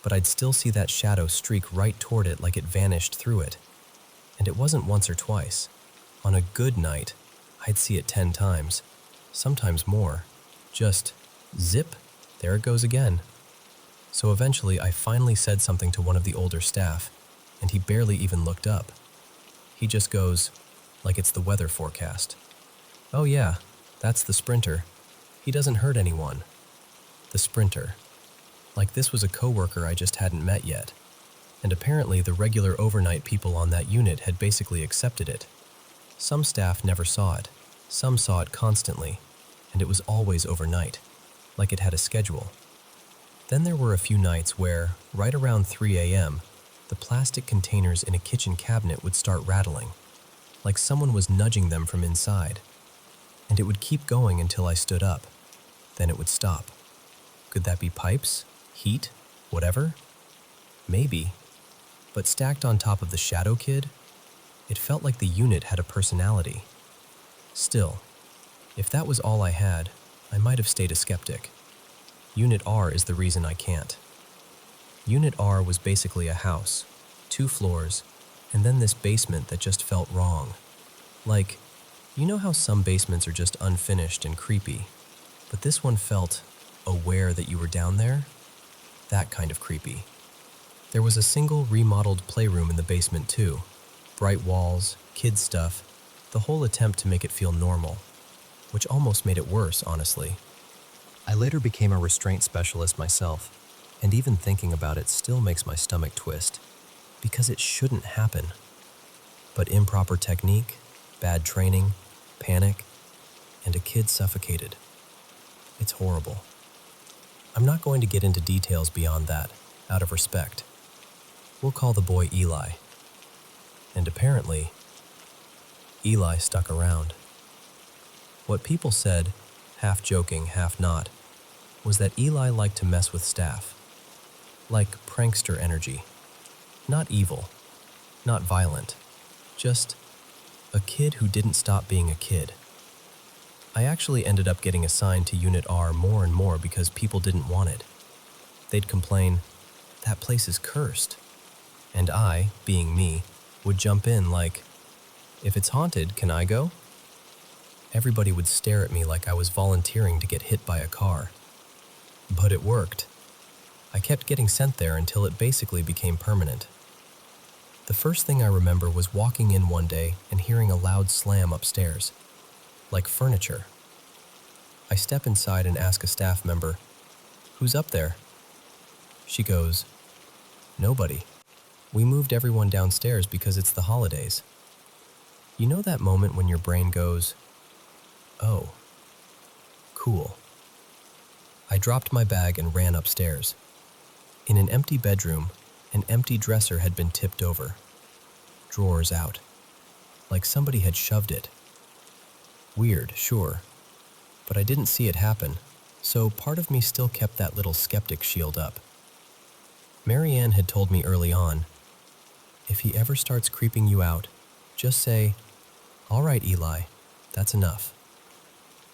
But I'd still see that shadow streak right toward it like it vanished through it. And it wasn't once or twice. On a good night, I'd see it 10 times, sometimes more. Just zip, there it goes again. So eventually I finally said something to one of the older staff, and he barely even looked up. He just goes, like it's the weather forecast. "Oh yeah, that's the sprinter. He doesn't hurt anyone." The sprinter. Like this was a coworker I just hadn't met yet. And apparently the regular overnight people on that unit had basically accepted it. Some staff never saw it. Some saw it constantly, and it was always overnight, like it had a schedule. Then there were a few nights where, right around 3 a.m., the plastic containers in a kitchen cabinet would start rattling. like someone was nudging them from inside. And it would keep going until I stood up. Then it would stop. Could that be pipes? Heat? Whatever? Maybe. But stacked on top of the Shadow Kid, it felt like the unit had a personality. Still, if that was all I had, I might have stayed a skeptic. Unit R is the reason I can't. Unit R was basically a house, 2 floors, and then this basement that just felt wrong. Like, you know how some basements are just unfinished and creepy, but this one felt aware that you were down there? That kind of creepy. There was a single remodeled playroom in the basement too. Bright walls, kids stuff, the whole attempt to make it feel normal, which almost made it worse, honestly. I later became a restraint specialist myself, and even thinking about it still makes my stomach twist, because it shouldn't happen. But improper technique, bad training, panic, and a kid suffocated. It's horrible. I'm not going to get into details beyond that, out of respect. We'll call the boy Eli. And apparently, Eli stuck around. What people said, half joking, half not, was that Eli liked to mess with staff. Like prankster energy. Not evil, not violent, just a kid who didn't stop being a kid. I actually ended up getting assigned to Unit R more and more because people didn't want it. They'd complain, "That place is cursed." And I, being me, would jump in like, "If it's haunted, can I go?" Everybody would stare at me like I was volunteering to get hit by a car. But it worked. I kept getting sent there until it basically became permanent. The first thing I remember was walking in one day and hearing a loud slam upstairs, like furniture. I step inside and ask a staff member, "Who's up there?" She goes, "Nobody. We moved everyone downstairs because it's the holidays." You know that moment when your brain goes, "Oh, cool." I dropped my bag and ran upstairs. In an empty bedroom, an empty dresser had been tipped over. Drawers out. Like somebody had shoved it. Weird, sure. But I didn't see it happen, so part of me still kept that little skeptic shield up. Marianne had told me early on, if he ever starts creeping you out, just say, "All right, Eli, that's enough."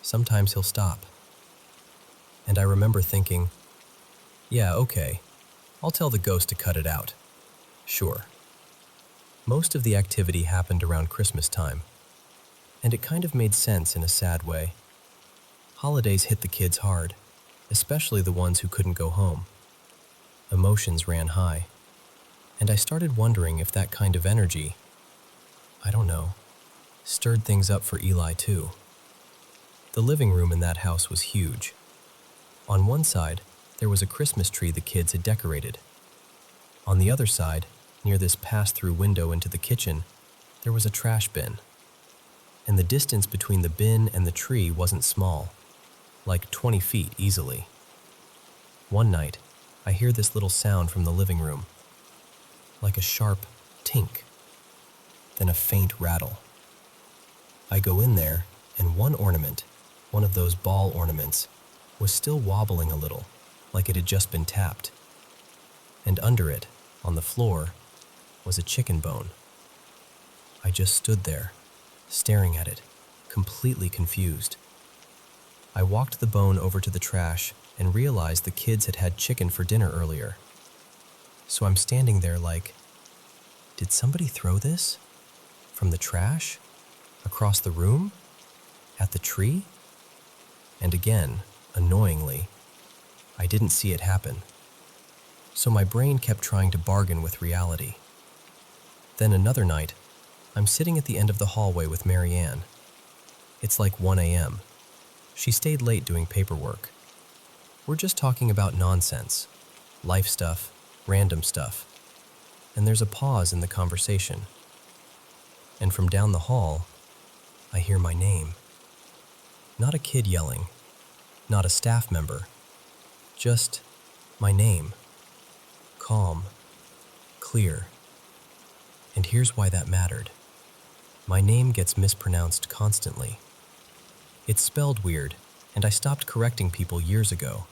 Sometimes he'll stop. And I remember thinking, yeah, okay, I'll tell the ghost to cut it out. Sure. Most of the activity happened around Christmas time, and it kind of made sense in a sad way. Holidays hit the kids hard, especially the ones who couldn't go home. Emotions ran high, and I started wondering if that kind of energy, I don't know, stirred things up for Eli too. The living room in that house was huge. On one side, there was a Christmas tree the kids had decorated. On the other side, near this pass-through window into the kitchen, there was a trash bin. And the distance between the bin and the tree wasn't small, like 20 feet easily. One night, I hear this little sound from the living room, like a sharp tink, then a faint rattle. I go in there, and one ornament, one of those ball ornaments, was still wobbling a little, like it had just been tapped. And under it, on the floor, was a chicken bone. I just stood there, staring at it, completely confused. I walked the bone over to the trash and realized the kids had had chicken for dinner earlier. So I'm standing there like, did somebody throw this? From the trash? Across the room? At the tree? And again, annoyingly, I didn't see it happen. So my brain kept trying to bargain with reality. Then another night, I'm sitting at the end of the hallway with Marianne. It's like 1 a.m. She stayed late doing paperwork. We're just talking about nonsense, life stuff, random stuff. And there's a pause in the conversation. And from down the hall, I hear my name. Not a kid yelling, not a staff member, just my name. Calm, clear. And here's why that mattered. My name gets mispronounced constantly. It's spelled weird, and I stopped correcting people years ago.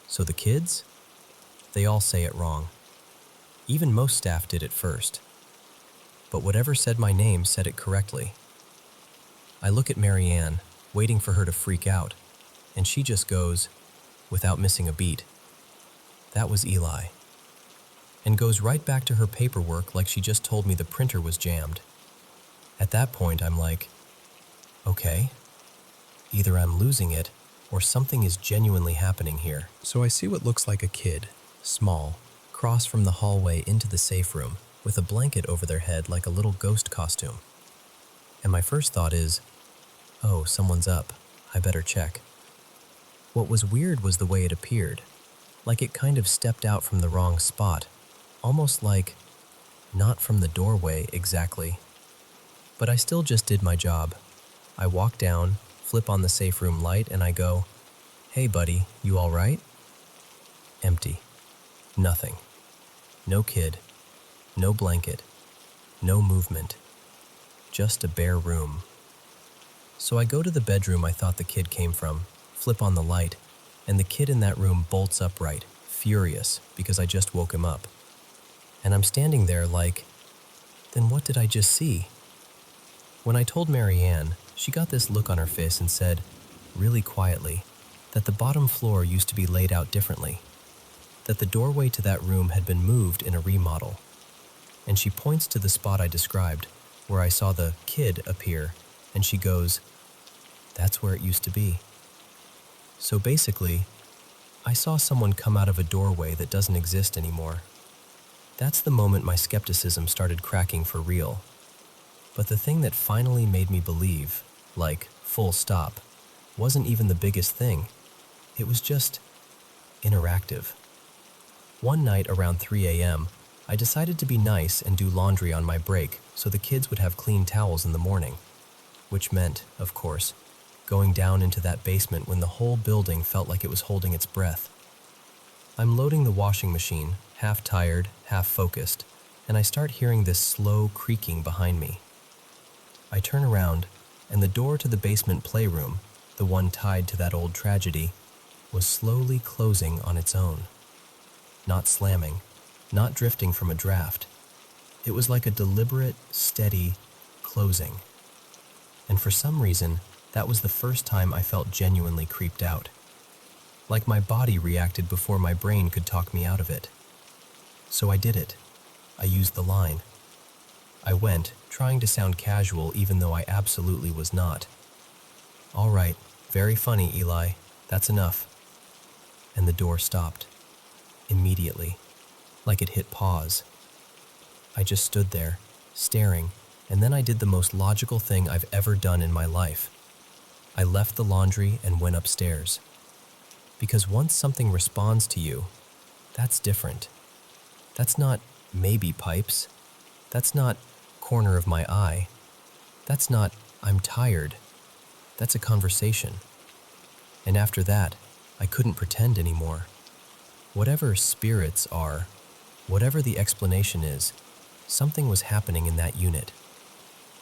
So the kids? They all say it wrong. Even most staff did at first. But whatever said my name said it correctly. I look at Marianne, waiting for her to freak out, and she just goes, without missing a beat, "That was Eli," and goes right back to her paperwork like she just told me the printer was jammed. At that point, I'm like, okay, either I'm losing it or something is genuinely happening here. So I see what looks like a kid, small, cross from the hallway into the safe room with a blanket over their head like a little ghost costume. And my first thought is, oh, someone's up. I better check. What was weird was the way it appeared, like it kind of stepped out from the wrong spot, almost like not from the doorway exactly. But I still just did my job. I walk down, flip on the safe room light, and I go, "Hey buddy, you all right?" Empty. Nothing. No kid. No blanket. No movement. Just a bare room. So I go to the bedroom I thought the kid came from, flip on the light, and the kid in that room bolts upright, furious, because I just woke him up. And I'm standing there like, then what did I just see? When I told Marianne, she got this look on her face and said, really quietly, that the bottom floor used to be laid out differently, that the doorway to that room had been moved in a remodel. And she points to the spot I described, where I saw the kid appear, and she goes, "That's where it used to be." So basically, I saw someone come out of a doorway that doesn't exist anymore. That's the moment my skepticism started cracking for real. But the thing that finally made me believe, like full stop, wasn't even the biggest thing. It was just interactive. One night around 3 a.m., I decided to be nice and do laundry on my break so the kids would have clean towels in the morning, which meant, of course, going down into that basement when the whole building felt like it was holding its breath. I'm loading the washing machine, half tired, half focused, and I start hearing this slow creaking behind me. I turn around, and the door to the basement playroom, the one tied to that old tragedy, was slowly closing on its own. Not slamming, not drifting from a draft. It was like a deliberate, steady closing. And for some reason, that was the first time I felt genuinely creeped out. Like my body reacted before my brain could talk me out of it. So I did it. I used the line. I went, trying to sound casual even though I absolutely was not. "All right, very funny, Eli. That's enough." And the door stopped. Immediately. Like it hit pause. I just stood there, staring, and then I did the most logical thing I've ever done in my life. I left the laundry and went upstairs. Because once something responds to you, that's different. That's not maybe pipes. That's not corner of my eye. That's not I'm tired. That's a conversation. And after that, I couldn't pretend anymore. Whatever spirits are, whatever the explanation is, something was happening in that unit.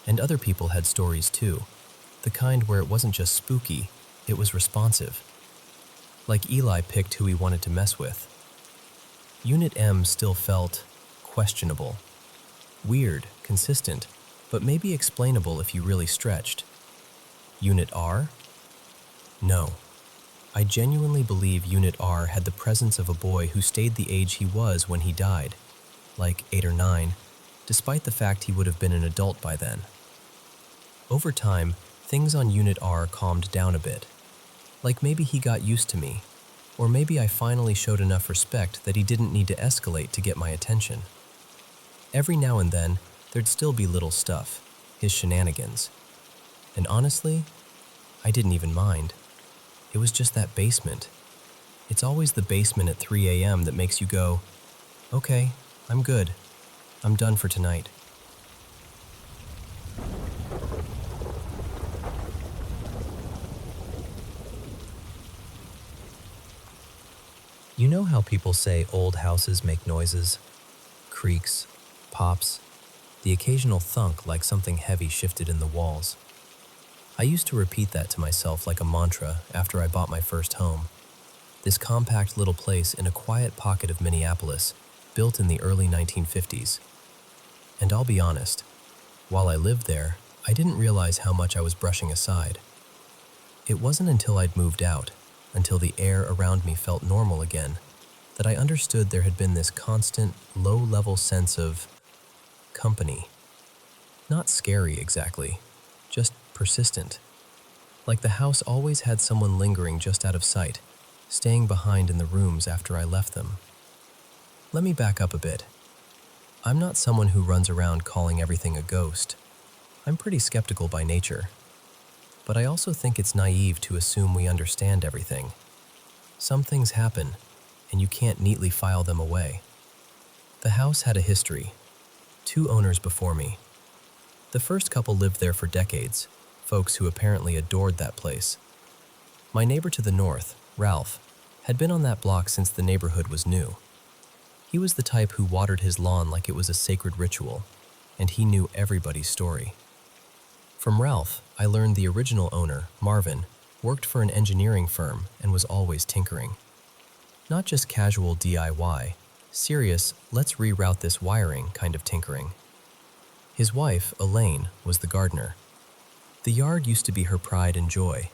And other people had stories too, the kind where it wasn't just spooky, it was responsive. Like Eli picked who he wanted to mess with. Unit M still felt questionable. Weird, consistent, but maybe explainable if you really stretched. Unit R? No. I genuinely believe Unit R had the presence of a boy who stayed the age he was when he died, like 8 or 9, despite the fact he would have been an adult by then. Over time, things on Unit R calmed down a bit. Like maybe he got used to me, or maybe I finally showed enough respect that he didn't need to escalate to get my attention. Every now and then, there'd still be little stuff, his shenanigans. And honestly, I didn't even mind. It was just that basement. It's always the basement at 3 a.m. that makes you go, okay, I'm good. I'm done for tonight. You know how people say old houses make noises? Creaks, pops, the occasional thunk like something heavy shifted in the walls. I used to repeat that to myself like a mantra after I bought my first home. This compact little place in a quiet pocket of Minneapolis, built in the early 1950s. And I'll be honest, while I lived there, I didn't realize how much I was brushing aside. It wasn't until I'd moved out, until the air around me felt normal again, that I understood there had been this constant, low-level sense of company. Not scary exactly, just persistent. Like the house always had someone lingering just out of sight, staying behind in the rooms after I left them. Let me back up a bit. I'm not someone who runs around calling everything a ghost. I'm pretty skeptical by nature. But I also think it's naive to assume we understand everything. Some things happen, and you can't neatly file them away. The house had a history. 2 owners before me. The first couple lived there for decades, folks who apparently adored that place. My neighbor to the north, Ralph, had been on that block since the neighborhood was new. He was the type who watered his lawn like it was a sacred ritual, and he knew everybody's story. From Ralph, I learned the original owner, Marvin, worked for an engineering firm and was always tinkering. Not just casual DIY, serious, let's reroute this wiring kind of tinkering. His wife, Elaine, was the gardener. The yard used to be her pride and joy.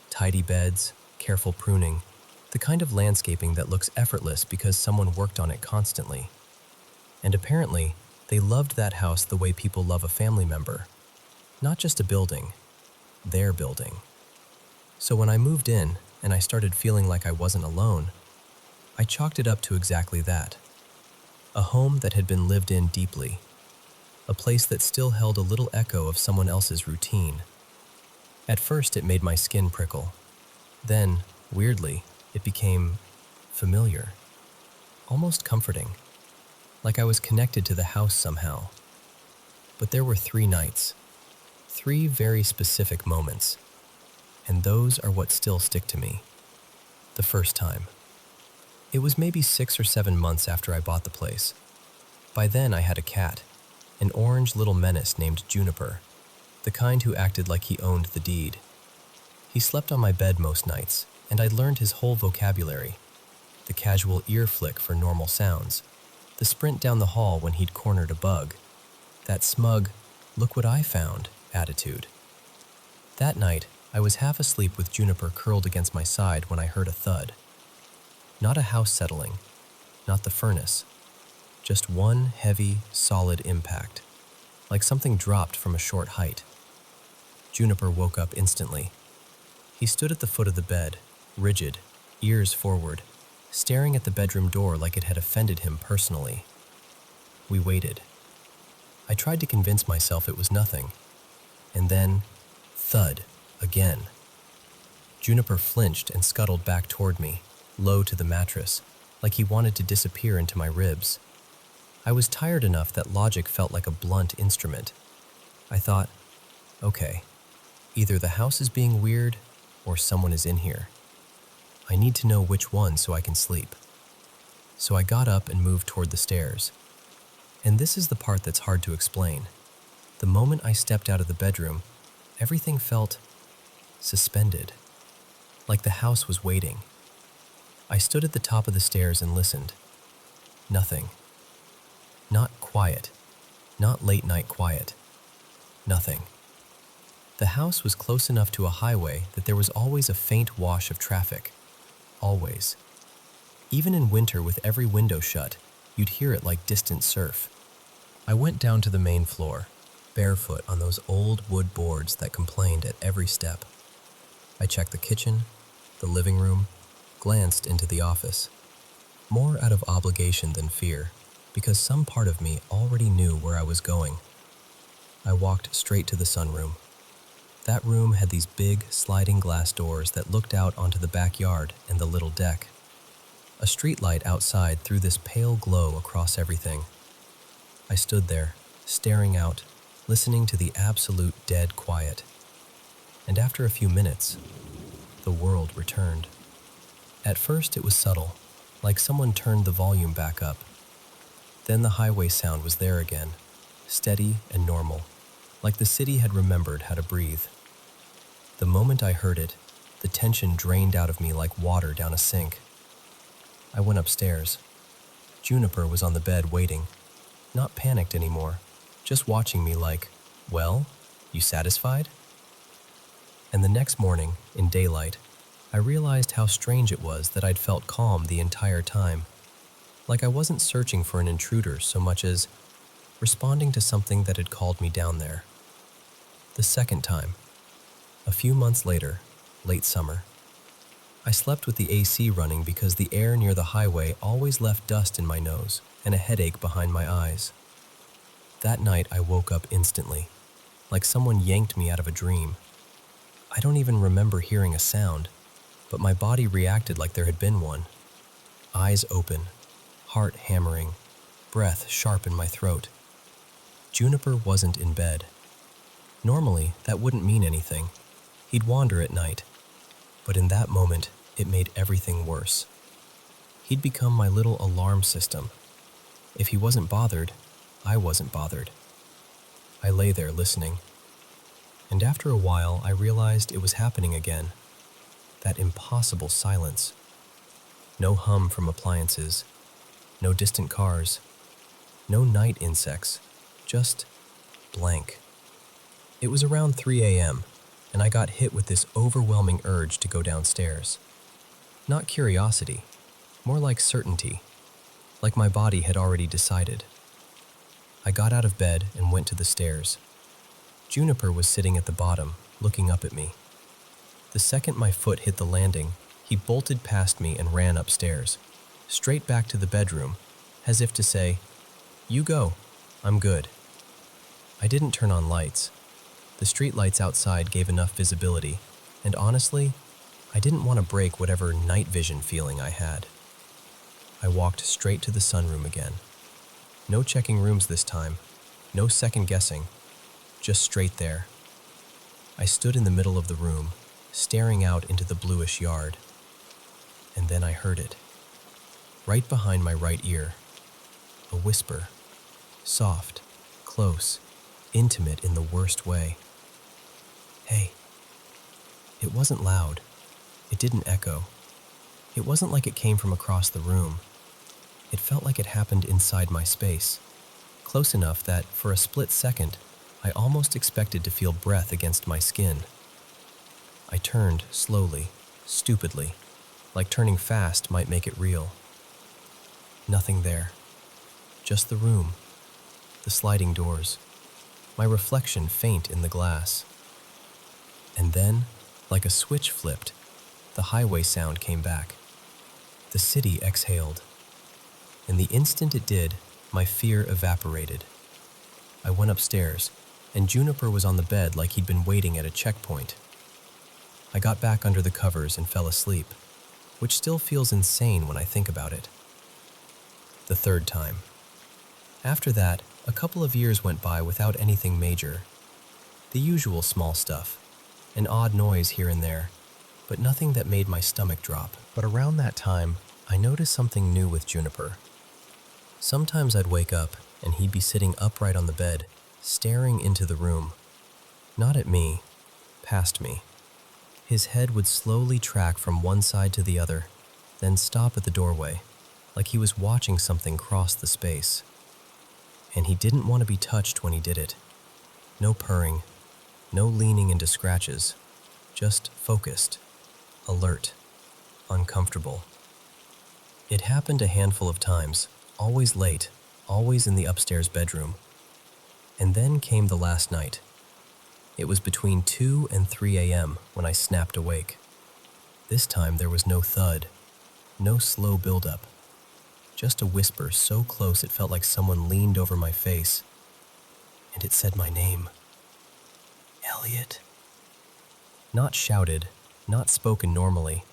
Tidy beds, careful pruning, the kind of landscaping that looks effortless because someone worked on it constantly. And apparently, they loved that house the way people love a family member. Not just a building, their building. So when I moved in and I started feeling like I wasn't alone, I chalked it up to exactly that. A home that had been lived in deeply. A place that still held a little echo of someone else's routine. At first it made my skin prickle. Then, weirdly, it became familiar. Almost comforting. Like I was connected to the house somehow. But there were 3 nights. 3 very specific moments, and those are what still stick to me. The first time. It was maybe 6 or 7 months after I bought the place. By then I had a cat, an orange little menace named Juniper, the kind who acted like he owned the deed. He slept on my bed most nights, and I'd learned his whole vocabulary. The casual ear flick for normal sounds, the sprint down the hall when he'd cornered a bug, that smug, look what I found, attitude. That night, I was half asleep with Juniper curled against my side when I heard a thud. Not a house settling, not the furnace, just one heavy, solid impact, like something dropped from a short height. Juniper woke up instantly. He stood at the foot of the bed, rigid, ears forward, staring at the bedroom door like it had offended him personally. We waited. I tried to convince myself it was nothing. And then, thud, again. Juniper flinched and scuttled back toward me, low to the mattress, like he wanted to disappear into my ribs. I was tired enough that logic felt like a blunt instrument. I thought, okay, either the house is being weird or someone is in here. I need to know which one so I can sleep. So I got up and moved toward the stairs. And this is the part that's hard to explain. The moment I stepped out of the bedroom, everything felt suspended, like the house was waiting. I stood at the top of the stairs and listened. Nothing. Not quiet. Not late-night quiet. Nothing. The house was close enough to a highway that there was always a faint wash of traffic. Always. Even in winter with every window shut, you'd hear it like distant surf. I went down to the main floor, barefoot on those old wood boards that complained at every step. I checked the kitchen, the living room, glanced into the office. More out of obligation than fear, because some part of me already knew where I was going. I walked straight to the sunroom. That room had these big, sliding glass doors that looked out onto the backyard and the little deck. A streetlight outside threw this pale glow across everything. I stood there, staring out, listening to the absolute dead quiet. And after a few minutes, the world returned. At first it was subtle, like someone turned the volume back up. Then the highway sound was there again, steady and normal, like the city had remembered how to breathe. The moment I heard it, the tension drained out of me like water down a sink. I went upstairs. Juniper was on the bed waiting, not panicked anymore, just watching me like, "Well, you satisfied?" And the next morning, in daylight, I realized how strange it was that I'd felt calm the entire time, like I wasn't searching for an intruder so much as responding to something that had called me down there. The second time, a few months later, late summer, I slept with the AC running because the air near the highway always left dust in my nose and a headache behind my eyes. That night I woke up instantly, like someone yanked me out of a dream. I don't even remember hearing a sound, but my body reacted like there had been one. Eyes open, heart hammering, breath sharp in my throat. Juniper wasn't in bed. Normally, that wouldn't mean anything. He'd wander at night. But in that moment, it made everything worse. He'd become my little alarm system. If he wasn't bothered, I wasn't bothered. I lay there listening. And after a while, I realized it was happening again. That impossible silence. No hum from appliances. No distant cars. No night insects. Just blank. It was around 3 a.m., and I got hit with this overwhelming urge to go downstairs. Not curiosity, more like certainty, like my body had already decided. I got out of bed and went to the stairs. Juniper was sitting at the bottom, looking up at me. The second my foot hit the landing, he bolted past me and ran upstairs, straight back to the bedroom, as if to say, "You go, I'm good." I didn't turn on lights. The street lights outside gave enough visibility, and honestly, I didn't want to break whatever night vision feeling I had. I walked straight to the sunroom again. No checking rooms this time, no second guessing, just straight there. I stood in the middle of the room, staring out into the bluish yard. And then I heard it. Right behind my right ear. A whisper. Soft, close, intimate in the worst way. "Hey." It wasn't loud. It didn't echo. It wasn't like it came from across the room. It felt like it happened inside my space, close enough that, for a split second, I almost expected to feel breath against my skin. I turned slowly, stupidly, like turning fast might make it real. Nothing there. Just the room, the sliding doors, my reflection faint in the glass. And then, like a switch flipped, the highway sound came back. The city exhaled. And the instant it did, my fear evaporated. I went upstairs, and Juniper was on the bed like he'd been waiting at a checkpoint. I got back under the covers and fell asleep, which still feels insane when I think about it. The third time. After that, a couple of years went by without anything major. The usual small stuff, an odd noise here and there, but nothing that made my stomach drop. But around that time, I noticed something new with Juniper. Sometimes I'd wake up, and he'd be sitting upright on the bed, staring into the room. Not at me, past me. His head would slowly track from one side to the other, then stop at the doorway, like he was watching something cross the space. And he didn't want to be touched when he did it. No purring, no leaning into scratches, just focused, alert, uncomfortable. It happened a handful of times, always late, always in the upstairs bedroom. And then came the last night. It was between 2 and 3 a.m. when I snapped awake. This time there was no thud, no slow buildup, just a whisper so close it felt like someone leaned over my face. And it said my name. Elliot. Not shouted, not spoken normally,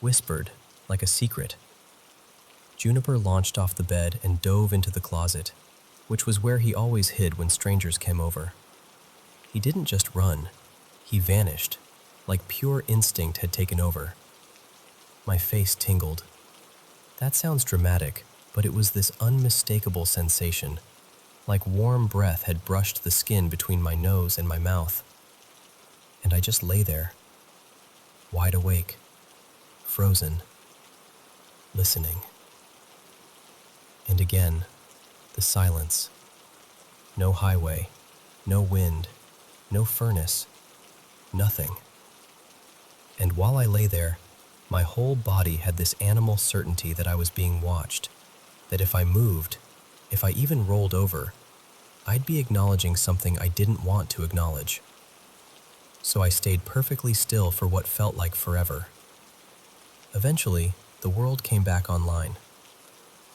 whispered like a secret. Juniper launched off the bed and dove into the closet, which was where he always hid when strangers came over. He didn't just run, he vanished, like pure instinct had taken over. My face tingled. That sounds dramatic, but it was this unmistakable sensation, like warm breath had brushed the skin between my nose and my mouth. And I just lay there, wide awake, frozen, listening. And again, the silence. No highway, no wind, no furnace, nothing. And while I lay there, my whole body had this animal certainty that I was being watched, that if I moved, if I even rolled over, I'd be acknowledging something I didn't want to acknowledge. So I stayed perfectly still for what felt like forever. Eventually, the world came back online.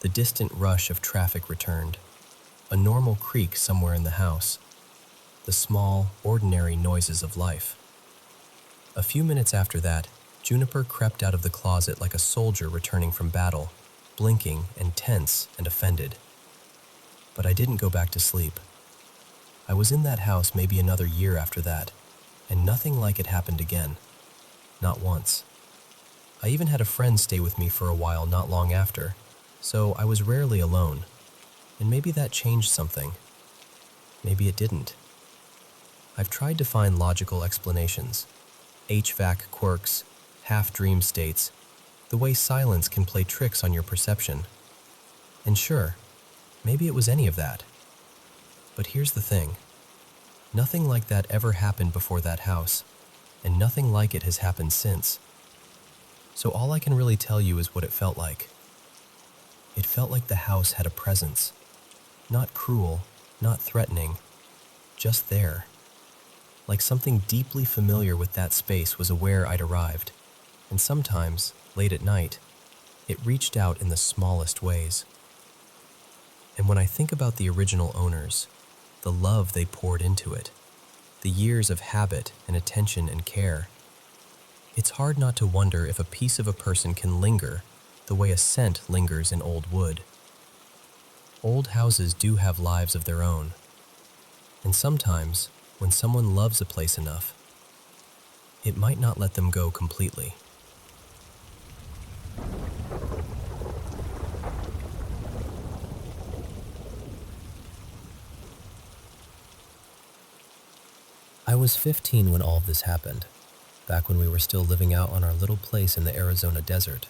The distant rush of traffic returned, a normal creak somewhere in the house, the small, ordinary noises of life. A few minutes after that, Juniper crept out of the closet like a soldier returning from battle, blinking and tense and offended. But I didn't go back to sleep. I was in that house maybe another year after that, and nothing like it happened again. Not once. I even had a friend stay with me for a while not long after, so I was rarely alone. And maybe that changed something. Maybe it didn't. I've tried to find logical explanations. HVAC quirks, half-dream states, the way silence can play tricks on your perception. And sure, maybe it was any of that. But here's the thing. Nothing like that ever happened before that house, and nothing like it has happened since. So all I can really tell you is what it felt like. It felt like the house had a presence. Not cruel, not threatening, just there. Like something deeply familiar with that space was aware I'd arrived, and sometimes, late at night, it reached out in the smallest ways. And when I think about the original owners, the love they poured into it, the years of habit and attention and care, it's hard not to wonder if a piece of a person can linger the way a scent lingers in old wood. Old houses do have lives of their own, and sometimes, when someone loves a place enough, it might not let them go completely. I was 15 when all of this happened, back when we were still living out on our little place in the Arizona desert.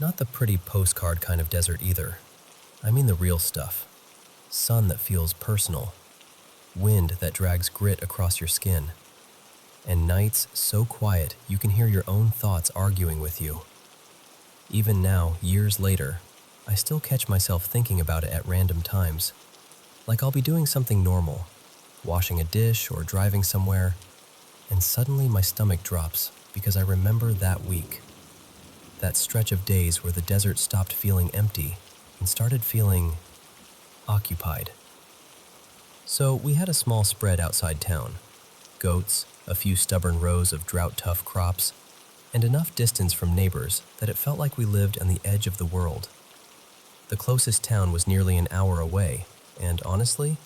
Not the pretty postcard kind of desert either. I mean the real stuff. Sun that feels personal. Wind that drags grit across your skin. And nights so quiet you can hear your own thoughts arguing with you. Even now, years later, I still catch myself thinking about it at random times. Like I'll be doing something normal, washing a dish or driving somewhere, and suddenly my stomach drops because I remember that week. That stretch of days where the desert stopped feeling empty and started feeling occupied. So we had a small spread outside town. Goats, a few stubborn rows of drought-tough crops, and enough distance from neighbors that it felt like we lived on the edge of the world. The closest town was nearly an hour away, and honestly,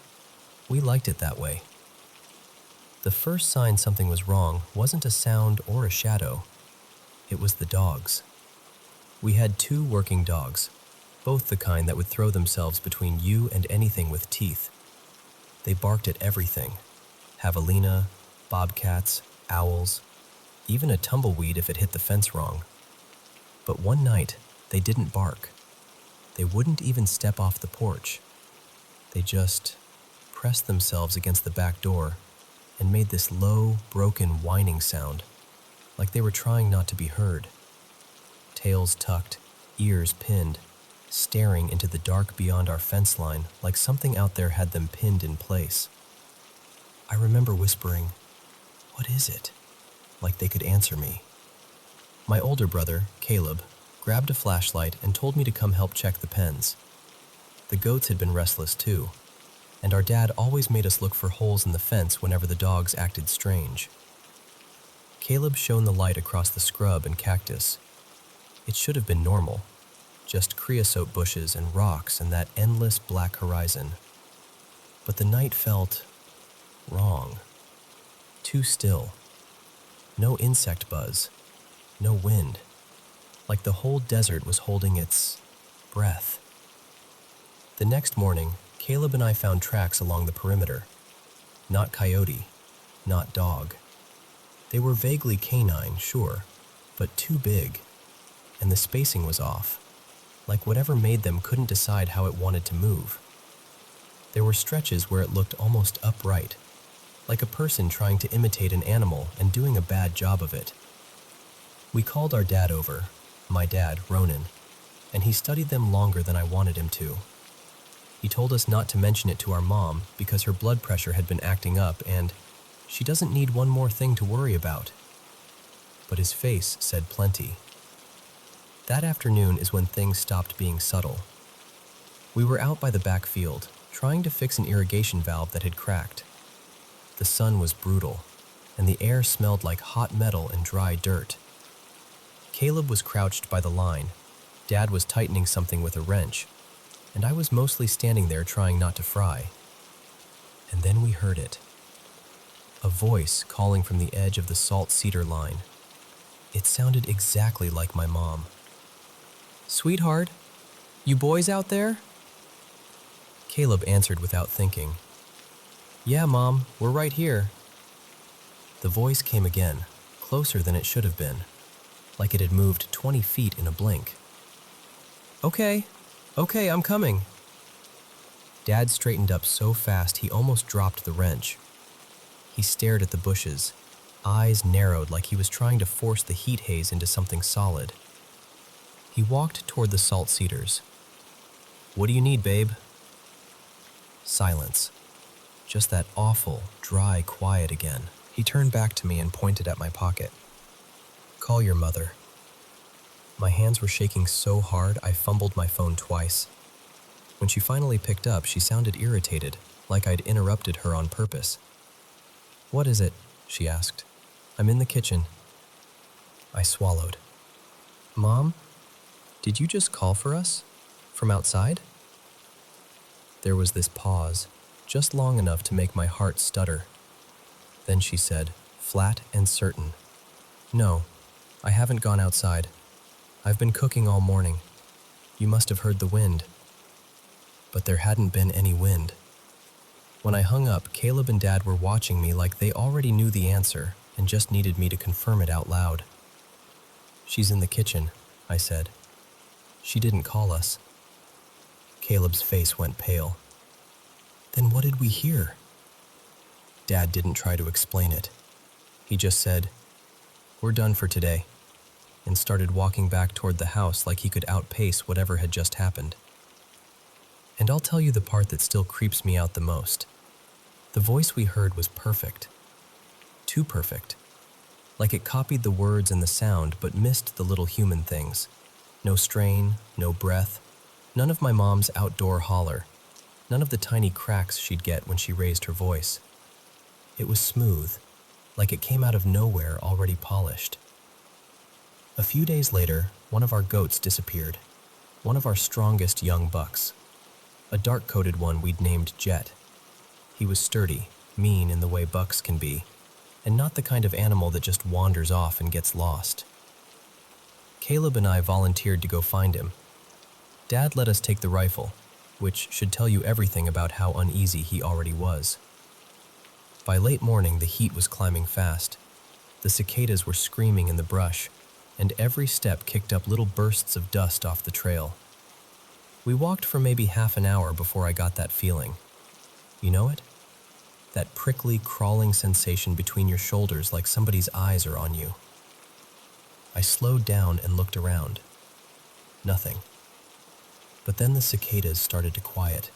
we liked it that way. The first sign something was wrong wasn't a sound or a shadow. It was the dogs. We had 2 working dogs, both the kind that would throw themselves between you and anything with teeth. They barked at everything. Javelina, bobcats, owls, even a tumbleweed if it hit the fence wrong. But one night, they didn't bark. They wouldn't even step off the porch. They just pressed themselves against the back door and made this low, broken whining sound, like they were trying not to be heard. Tails tucked, ears pinned, staring into the dark beyond our fence line like something out there had them pinned in place. I remember whispering, "What is it?" like they could answer me. My older brother, Caleb, grabbed a flashlight and told me to come help check the pens. The goats had been restless too, and our dad always made us look for holes in the fence whenever the dogs acted strange. Caleb shone the light across the scrub and cactus. It should have been normal, just creosote bushes and rocks and that endless black horizon. But the night felt wrong. Too still. No insect buzz. No wind. Like the whole desert was holding its breath. The next morning, Caleb and I found tracks along the perimeter. Not coyote, not dog. They were vaguely canine, sure, but too big, and the spacing was off, like whatever made them couldn't decide how it wanted to move. There were stretches where it looked almost upright, like a person trying to imitate an animal and doing a bad job of it. We called our dad over, my dad, Ronan, and he studied them longer than I wanted him to. He told us not to mention it to our mom because her blood pressure had been acting up and she doesn't need one more thing to worry about. But his face said plenty. That afternoon is when things stopped being subtle. We were out by the back field, trying to fix an irrigation valve that had cracked. The sun was brutal, and the air smelled like hot metal and dry dirt. Caleb was crouched by the line, Dad was tightening something with a wrench, and I was mostly standing there trying not to fry. And then we heard it. A voice calling from the edge of the salt cedar line. It sounded exactly like my mom. "Sweetheart, you boys out there?" Caleb answered without thinking. "Yeah, Mom, we're right here." The voice came again, closer than it should have been, like it had moved 20 feet in a blink. Okay, I'm coming." Dad straightened up so fast he almost dropped the wrench. He stared at the bushes, eyes narrowed like he was trying to force the heat haze into something solid. He walked toward the salt cedars. "What do you need, babe?" Silence. Just that awful, dry quiet again. He turned back to me and pointed at my pocket. "Call your mother." My hands were shaking so hard I fumbled my phone twice. When she finally picked up, she sounded irritated, like I'd interrupted her on purpose. "What is it?" she asked. "I'm in the kitchen." I swallowed. "Mom, did you just call for us? From outside?" There was this pause, just long enough to make my heart stutter. Then she said, flat and certain, "No, I haven't gone outside. I've been cooking all morning. You must have heard the wind." But there hadn't been any wind. When I hung up, Caleb and Dad were watching me like they already knew the answer and just needed me to confirm it out loud. "She's in the kitchen," I said. "She didn't call us." Caleb's face went pale. "Then what did we hear?" Dad didn't try to explain it. He just said, "We're done for today," and started walking back toward the house like he could outpace whatever had just happened. And I'll tell you the part that still creeps me out the most. The voice we heard was perfect. Too perfect. Like it copied the words and the sound but missed the little human things. No strain, no breath, none of my mom's outdoor holler, none of the tiny cracks she'd get when she raised her voice. It was smooth, like it came out of nowhere already polished. A few days later, one of our goats disappeared, one of our strongest young bucks, a dark-coated one we'd named Jet. He was sturdy, mean in the way bucks can be, and not the kind of animal that just wanders off and gets lost. Caleb and I volunteered to go find him. Dad let us take the rifle, which should tell you everything about how uneasy he already was. By late morning, the heat was climbing fast. The cicadas were screaming in the brush, and every step kicked up little bursts of dust off the trail. We walked for maybe half an hour before I got that feeling. You know it? That prickly, crawling sensation between your shoulders like somebody's eyes are on you. I slowed down and looked around. Nothing. But then the cicadas started to quiet.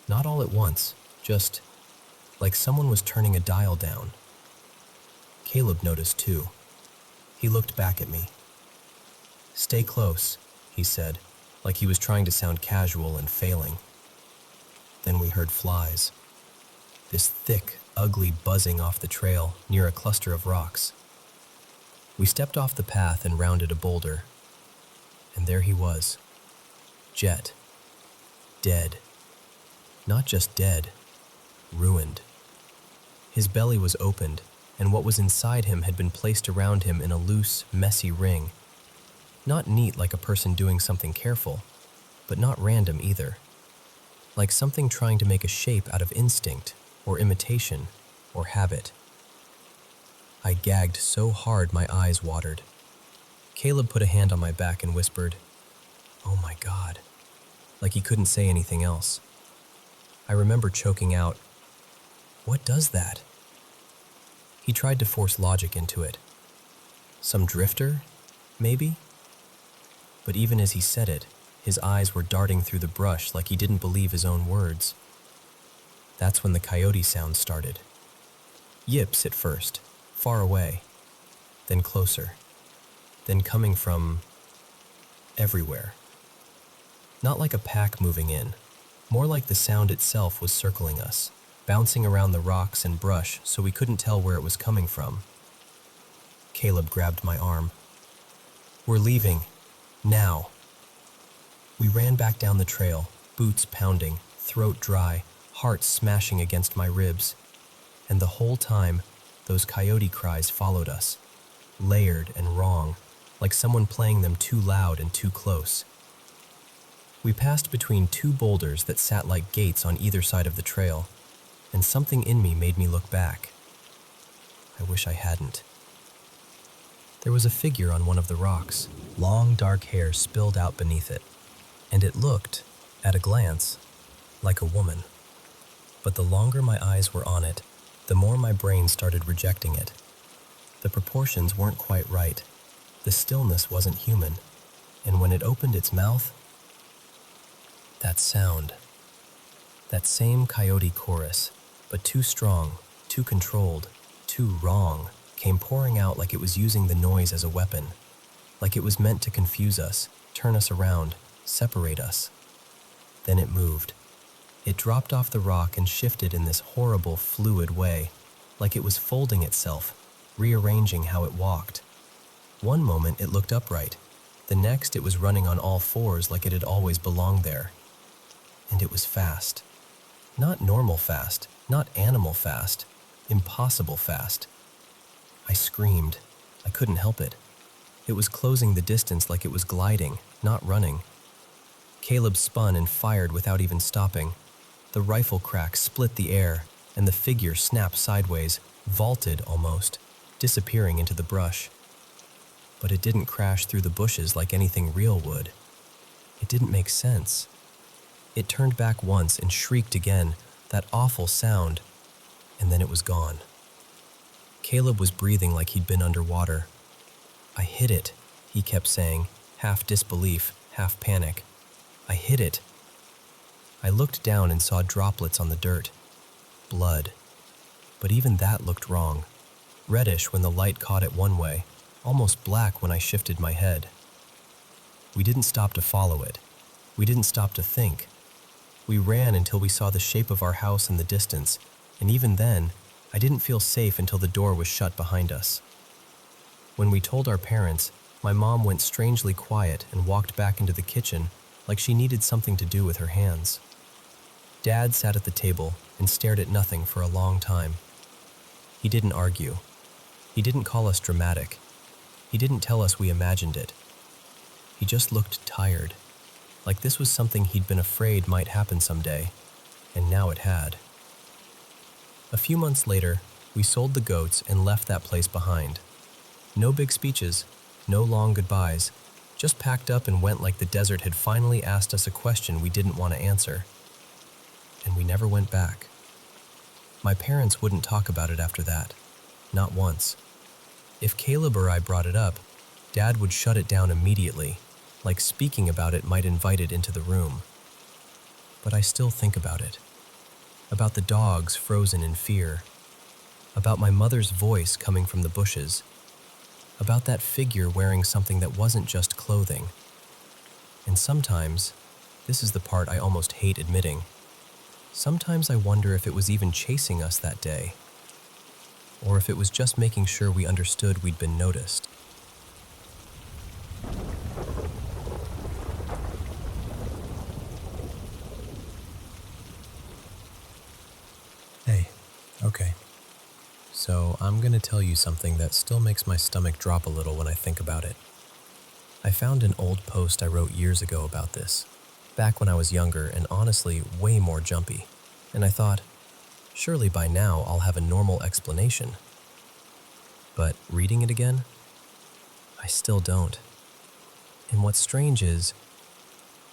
Not all at once, just like someone was turning a dial down. Caleb noticed too. He looked back at me. "Stay close," he said, like he was trying to sound casual and failing. Then we heard flies. This thick, ugly buzzing off the trail near a cluster of rocks. We stepped off the path and rounded a boulder. And there he was. Jet. Dead. Not just dead, ruined. His belly was opened, and what was inside him had been placed around him in a loose, messy ring. Not neat like a person doing something careful, but not random either. like something trying to make a shape out of instinct or imitation or habit. I gagged so hard my eyes watered. Caleb put a hand on my back and whispered, "Oh my God," like he couldn't say anything else. I remember choking out, "What does that?" He tried to force logic into it. Some drifter, maybe? But even as he said it, his eyes were darting through the brush like he didn't believe his own words. That's when the coyote sound started. Yips at first, far away, then closer, then coming from everywhere. Not like a pack moving in, more like the sound itself was circling us, bouncing around the rocks and brush so we couldn't tell where it was coming from. Caleb grabbed my arm. "We're leaving. Now." We ran back down the trail, boots pounding, throat dry, heart smashing against my ribs. And the whole time, those coyote cries followed us, layered and wrong, like someone playing them too loud and too close. We passed between two boulders that sat like gates on either side of the trail, and something in me made me look back. I wish I hadn't. There was a figure on one of the rocks, long dark hair spilled out beneath it, and it looked, at a glance, like a woman. But the longer my eyes were on it, the more my brain started rejecting it. The proportions weren't quite right, the stillness wasn't human, and when it opened its mouth, that sound, that same coyote chorus, but too strong, too controlled, too wrong, came pouring out like it was using the noise as a weapon, like it was meant to confuse us, turn us around, separate us. Then it moved. It dropped off the rock and shifted in this horrible, fluid way, like it was folding itself, rearranging how it walked. One moment it looked upright, the next it was running on all fours like it had always belonged there. And it was fast. Not normal fast, not animal fast, impossible fast. I screamed. I couldn't help it. It was closing the distance like it was gliding, not running. Caleb spun and fired without even stopping. The rifle crack split the air, and the figure snapped sideways, vaulted almost, disappearing into the brush. But it didn't crash through the bushes like anything real would. It didn't make sense. It turned back once and shrieked again, that awful sound, and then it was gone. Caleb was breathing like he'd been underwater. "I hit it," he kept saying, half disbelief, half panic. "I hit it." I looked down and saw droplets on the dirt. Blood. But even that looked wrong. Reddish when the light caught it one way, almost black when I shifted my head. We didn't stop to follow it. We didn't stop to think. We ran until we saw the shape of our house in the distance, and even then, I didn't feel safe until the door was shut behind us. When we told our parents, my mom went strangely quiet and walked back into the kitchen like she needed something to do with her hands. Dad sat at the table and stared at nothing for a long time. He didn't argue. He didn't call us dramatic. He didn't tell us we imagined it. He just looked tired, like this was something he'd been afraid might happen someday, and now it had. A few months later, we sold the goats and left that place behind. No big speeches, no long goodbyes, just packed up and went like the desert had finally asked us a question we didn't want to answer. And we never went back. My parents wouldn't talk about it after that, not once. If Caleb or I brought it up, Dad would shut it down immediately, like speaking about it might invite it into the room. But I still think about it. About the dogs frozen in fear. About my mother's voice coming from the bushes. About that figure wearing something that wasn't just clothing. And sometimes, this is the part I almost hate admitting, sometimes I wonder if it was even chasing us that day, or if it was just making sure we understood we'd been noticed. Hey, okay. So I'm gonna tell you something that still makes my stomach drop a little when I think about it. I found an old post I wrote years ago about this. back when I was younger and honestly way more jumpy. And I thought, surely by now I'll have a normal explanation. But reading it again, I still don't. And what's strange is,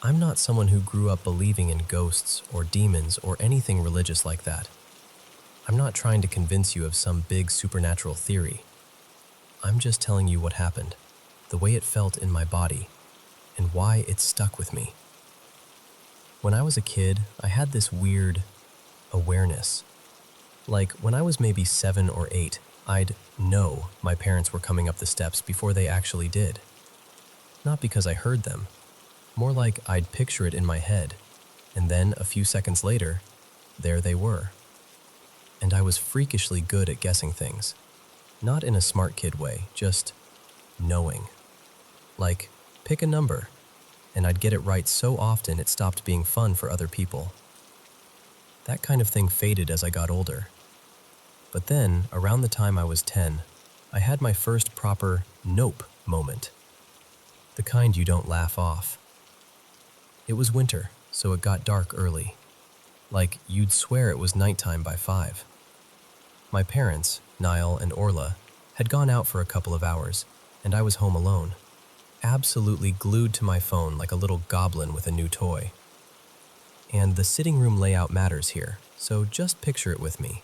I'm not someone who grew up believing in ghosts or demons or anything religious like that. I'm not trying to convince you of some big supernatural theory. I'm just telling you what happened, the way it felt in my body, and why it stuck with me. When I was a kid, I had this weird awareness. Like when I was maybe 7 or 8, I'd know my parents were coming up the steps before they actually did. Not because I heard them, more like I'd picture it in my head, and then a few seconds later, there they were. And I was freakishly good at guessing things. Not in a smart kid way, just knowing. Like, pick a number, and I'd get it right so often it stopped being fun for other people. That kind of thing faded as I got older. But then, around the time I was 10, I had my first proper nope moment. The kind you don't laugh off. It was winter, so it got dark early. Like, you'd swear it was nighttime by 5. My parents, Niall and Orla, had gone out for a couple of hours, and I was home alone, absolutely glued to my phone like a little goblin with a new toy. And the sitting room layout matters here, so just picture it with me.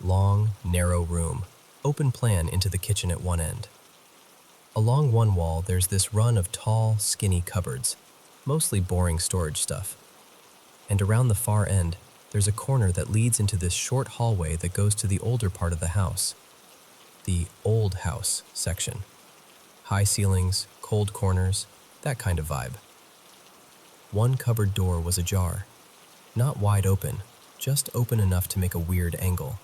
Long, narrow room, open plan into the kitchen at one end. Along one wall, there's this run of tall, skinny cupboards, mostly boring storage stuff. And around the far end, there's a corner that leads into this short hallway that goes to the older part of the house. The old house section. High ceilings, cold corners, that kind of vibe. One cupboard door was ajar. Not wide open, just open enough to make a weird angle.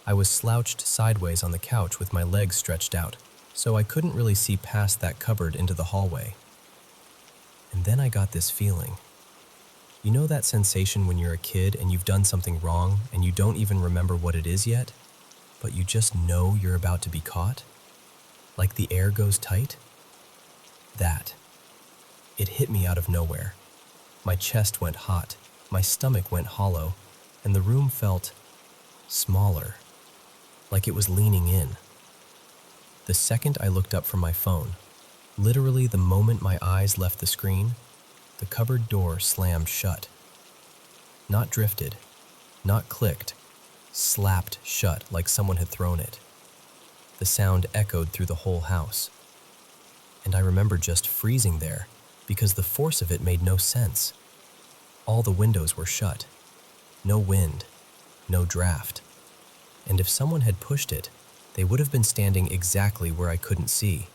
I was slouched sideways on the couch with my legs stretched out, so I couldn't really see past that cupboard into the hallway. And then I got this feeling. You know that sensation when you're a kid and you've done something wrong and you don't even remember what it is yet, but you just know you're about to be caught? Like the air goes tight? That. It hit me out of nowhere. My chest went hot, my stomach went hollow, and the room felt smaller, like it was leaning in. The second I looked up from my phone, literally the moment my eyes left the screen, the cupboard door slammed shut. Not drifted, not clicked, slapped shut like someone had thrown it. The sound echoed through the whole house. And I remember just freezing there because the force of it made no sense. All the windows were shut. No wind, no draft. And if someone had pushed it, they would have been standing exactly where I couldn't see,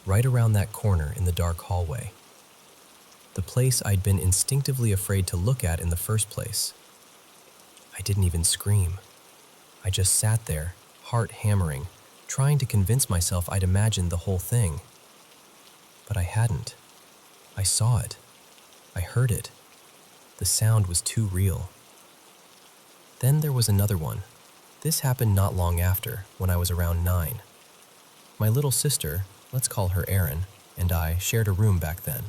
right around that corner in the dark hallway. The place I'd been instinctively afraid to look at in the first place. I didn't even scream. I just sat there, heart hammering, trying to convince myself I'd imagined the whole thing. But I hadn't. I saw it. I heard it. The sound was too real. Then there was another one. This happened not long after, when I was around 9. My little sister, let's call her Erin, and I shared a room back then.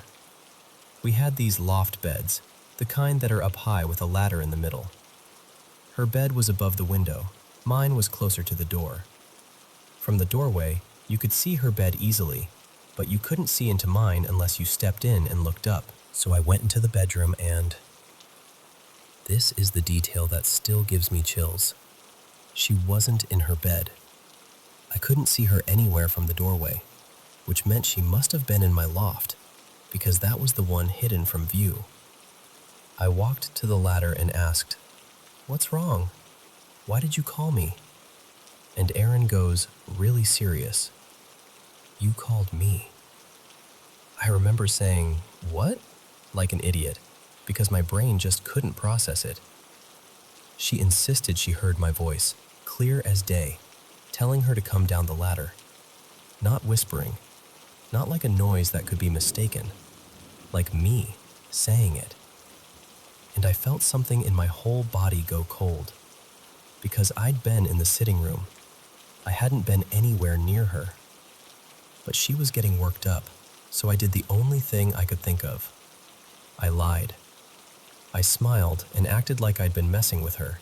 We had these loft beds, the kind that are up high with a ladder in the middle. Her bed was above the window. Mine was closer to the door. From the doorway, you could see her bed easily, but you couldn't see into mine unless you stepped in and looked up. So I went into the bedroom and... This is the detail that still gives me chills. She wasn't in her bed. I couldn't see her anywhere from the doorway, which meant she must have been in my loft, because that was the one hidden from view. I walked to the ladder and asked, "What's wrong? Why did you call me?" And Erin goes, really serious, "You called me." I remember saying, "What?" like an idiot, because my brain just couldn't process it. She insisted she heard my voice, clear as day, telling her to come down the ladder. Not whispering, not like a noise that could be mistaken, like me saying it. And I felt something in my whole body go cold, because I'd been in the sitting room. I hadn't been anywhere near her. But she was getting worked up, so I did the only thing I could think of. I lied. I smiled and acted like I'd been messing with her,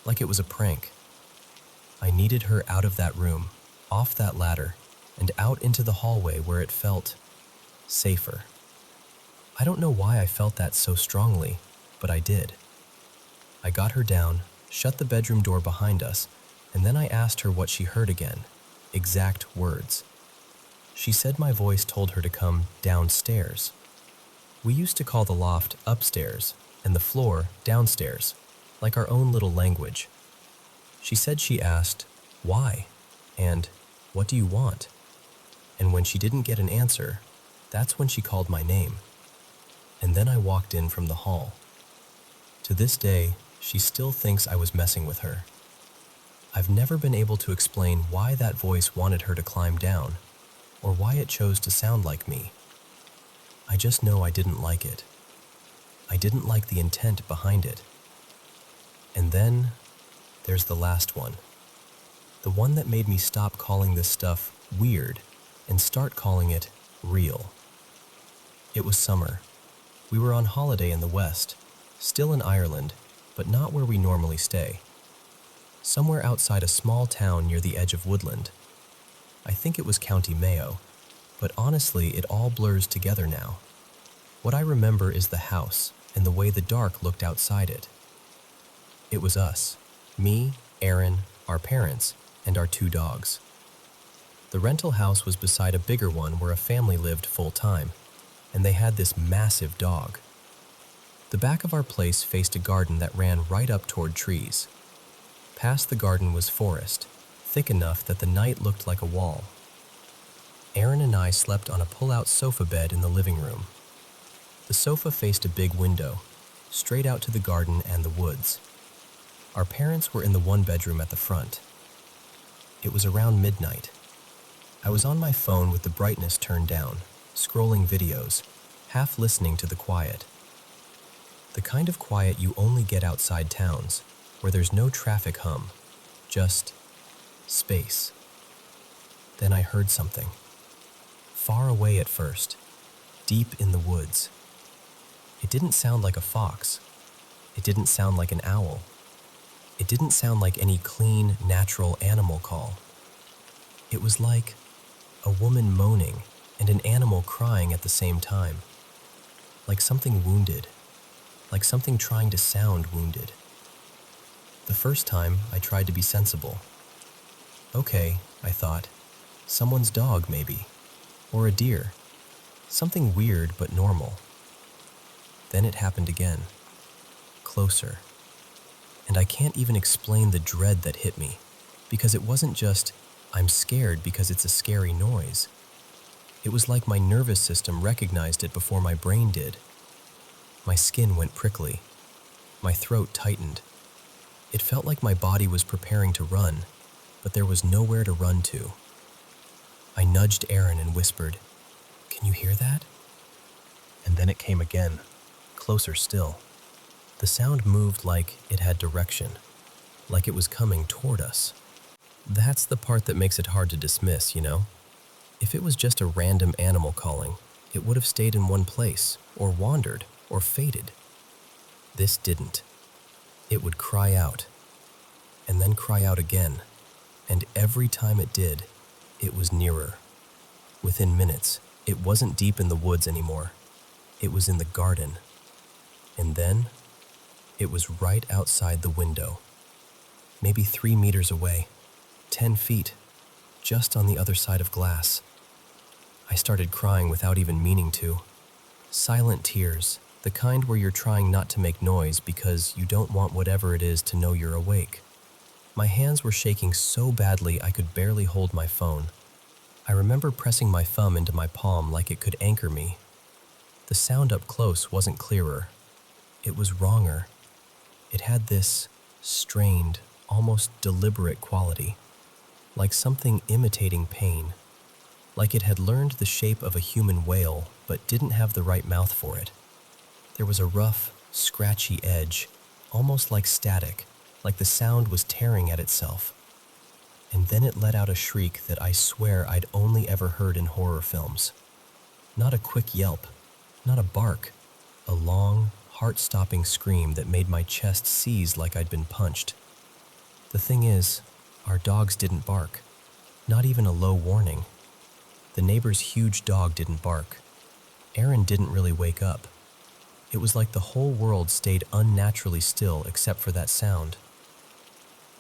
like it was a prank. I needed her out of that room, off that ladder, and out into the hallway where it felt safer. I don't know why I felt that so strongly, but I did. I got her down, shut the bedroom door behind us, and then I asked her what she heard again, exact words. She said my voice told her to come downstairs. We used to call the loft upstairs and the floor downstairs, like our own little language. She said she asked, "Why?" and "What do you want?" And when she didn't get an answer, that's when she called my name. And then I walked in from the hall. To this day, she still thinks I was messing with her. I've never been able to explain why that voice wanted her to climb down, or why it chose to sound like me. I just know I didn't like it. I didn't like the intent behind it. And then, there's the last one. The one that made me stop calling this stuff weird and start calling it real. It was summer. We were on holiday in the West, still in Ireland, but not where we normally stay. Somewhere outside a small town near the edge of woodland. I think it was County Mayo, but honestly it all blurs together now. What I remember is the house and the way the dark looked outside it. It was us, me, Aaron, our parents, and our 2 dogs. The rental house was beside a bigger one where a family lived full-time, and they had this massive dog. The back of our place faced a garden that ran right up toward trees. Past the garden was forest, thick enough that the night looked like a wall. Aaron and I slept on a pull-out sofa bed in the living room. The sofa faced a big window, straight out to the garden and the woods. Our parents were in the 1 bedroom at the front. It was around midnight. I was on my phone with the brightness turned down, scrolling videos, half listening to the quiet. The kind of quiet you only get outside towns, where there's no traffic hum, just space. Then I heard something. Far away at first, deep in the woods. It didn't sound like a fox. It didn't sound like an owl. It didn't sound like any clean, natural animal call. It was like a woman moaning and an animal crying at the same time. Like something wounded. Like something trying to sound wounded. The first time, I tried to be sensible. Okay, I thought. Someone's dog, maybe. Or a deer. Something weird but normal. Then it happened again. Closer. And I can't even explain the dread that hit me, because it wasn't just, I'm scared because it's a scary noise. It was like my nervous system recognized it before my brain did. My skin went prickly. My throat tightened. It felt like my body was preparing to run, but there was nowhere to run to. I nudged Aaron and whispered, "Can you hear that?" And then it came again, closer still. The sound moved like it had direction, like it was coming toward us. That's the part that makes it hard to dismiss, you know? If it was just a random animal calling, it would have stayed in one place, or wandered, or faded. This didn't. It would cry out, and then cry out again, and every time it did, it was nearer. Within minutes, it wasn't deep in the woods anymore. It was in the garden. And then, it was right outside the window. Maybe 3 meters away, 10 feet, just on the other side of glass. I started crying without even meaning to. Silent tears, the kind where you're trying not to make noise because you don't want whatever it is to know you're awake. My hands were shaking so badly I could barely hold my phone. I remember pressing my thumb into my palm like it could anchor me. The sound up close wasn't clearer. It was wronger. It had this strained, almost deliberate quality, like something imitating pain, like it had learned the shape of a human whale but didn't have the right mouth for it. There was a rough, scratchy edge, almost like static, like the sound was tearing at itself. And then it let out a shriek that I swear I'd only ever heard in horror films. Not a quick yelp, not a bark, A long, heart-stopping scream that made my chest seize like I'd been punched. The thing is, our dogs didn't bark. Not even a low warning. The neighbor's huge dog didn't bark. Aaron didn't really wake up. It was like the whole world stayed unnaturally still except for that sound.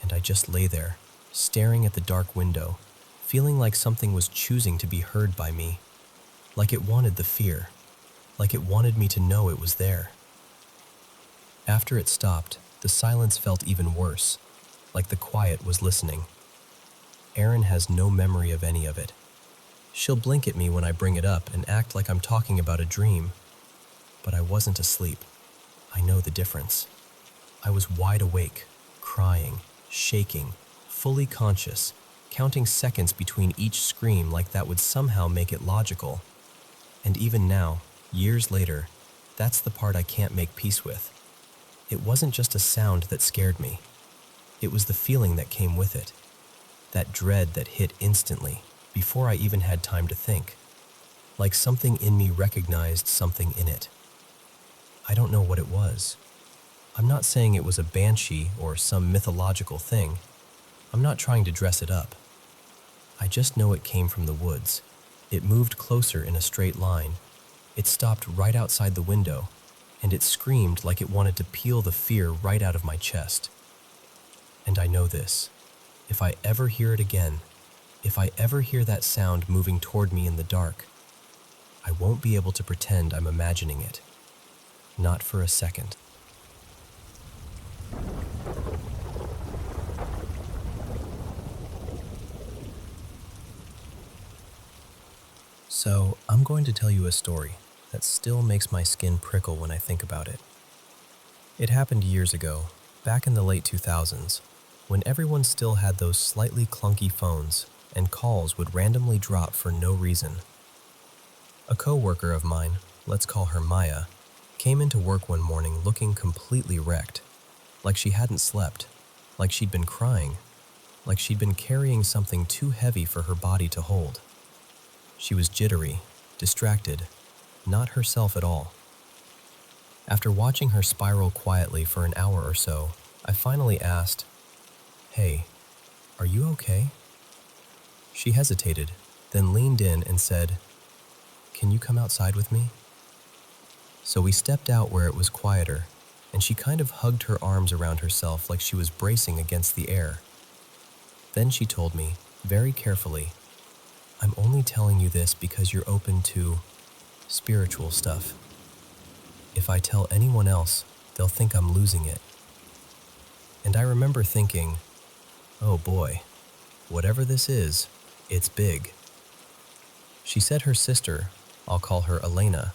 And I just lay there, staring at the dark window, feeling like something was choosing to be heard by me. Like it wanted the fear. Like it wanted me to know it was there. After it stopped, the silence felt even worse, like the quiet was listening. Erin has no memory of any of it. She'll blink at me when I bring it up and act like I'm talking about a dream. But I wasn't asleep. I know the difference. I was wide awake, crying, shaking, fully conscious, counting seconds between each scream like that would somehow make it logical. And even now, years later, that's the part I can't make peace with. It wasn't just a sound that scared me. It was the feeling that came with it. That dread that hit instantly, before I even had time to think. Like something in me recognized something in it. I don't know what it was. I'm not saying it was a banshee or some mythological thing. I'm not trying to dress it up. I just know it came from the woods. It moved closer in a straight line. It stopped right outside the window, and it screamed like it wanted to peel the fear right out of my chest. And I know this. If I ever hear it again, if I ever hear that sound moving toward me in the dark, I won't be able to pretend I'm imagining it. Not for a second. So, I'm going to tell you a story that still makes my skin prickle when I think about it. It happened years ago, back in the late 2000s, when everyone still had those slightly clunky phones and calls would randomly drop for no reason. A co-worker of mine, let's call her Maya, came into work one morning looking completely wrecked, like she hadn't slept, like she'd been crying, like she'd been carrying something too heavy for her body to hold. She was jittery, distracted, not herself at all. After watching her spiral quietly for an hour or so, I finally asked, "Hey, are you okay?" She hesitated, then leaned in and said, "Can you come outside with me?" So we stepped out where it was quieter, and she kind of hugged her arms around herself like she was bracing against the air. Then she told me, very carefully, "I'm only telling you this because you're open to spiritual stuff. If I tell anyone else, they'll think I'm losing it." And I remember thinking, oh boy, whatever this is, it's big. She said her sister, I'll call her Elena,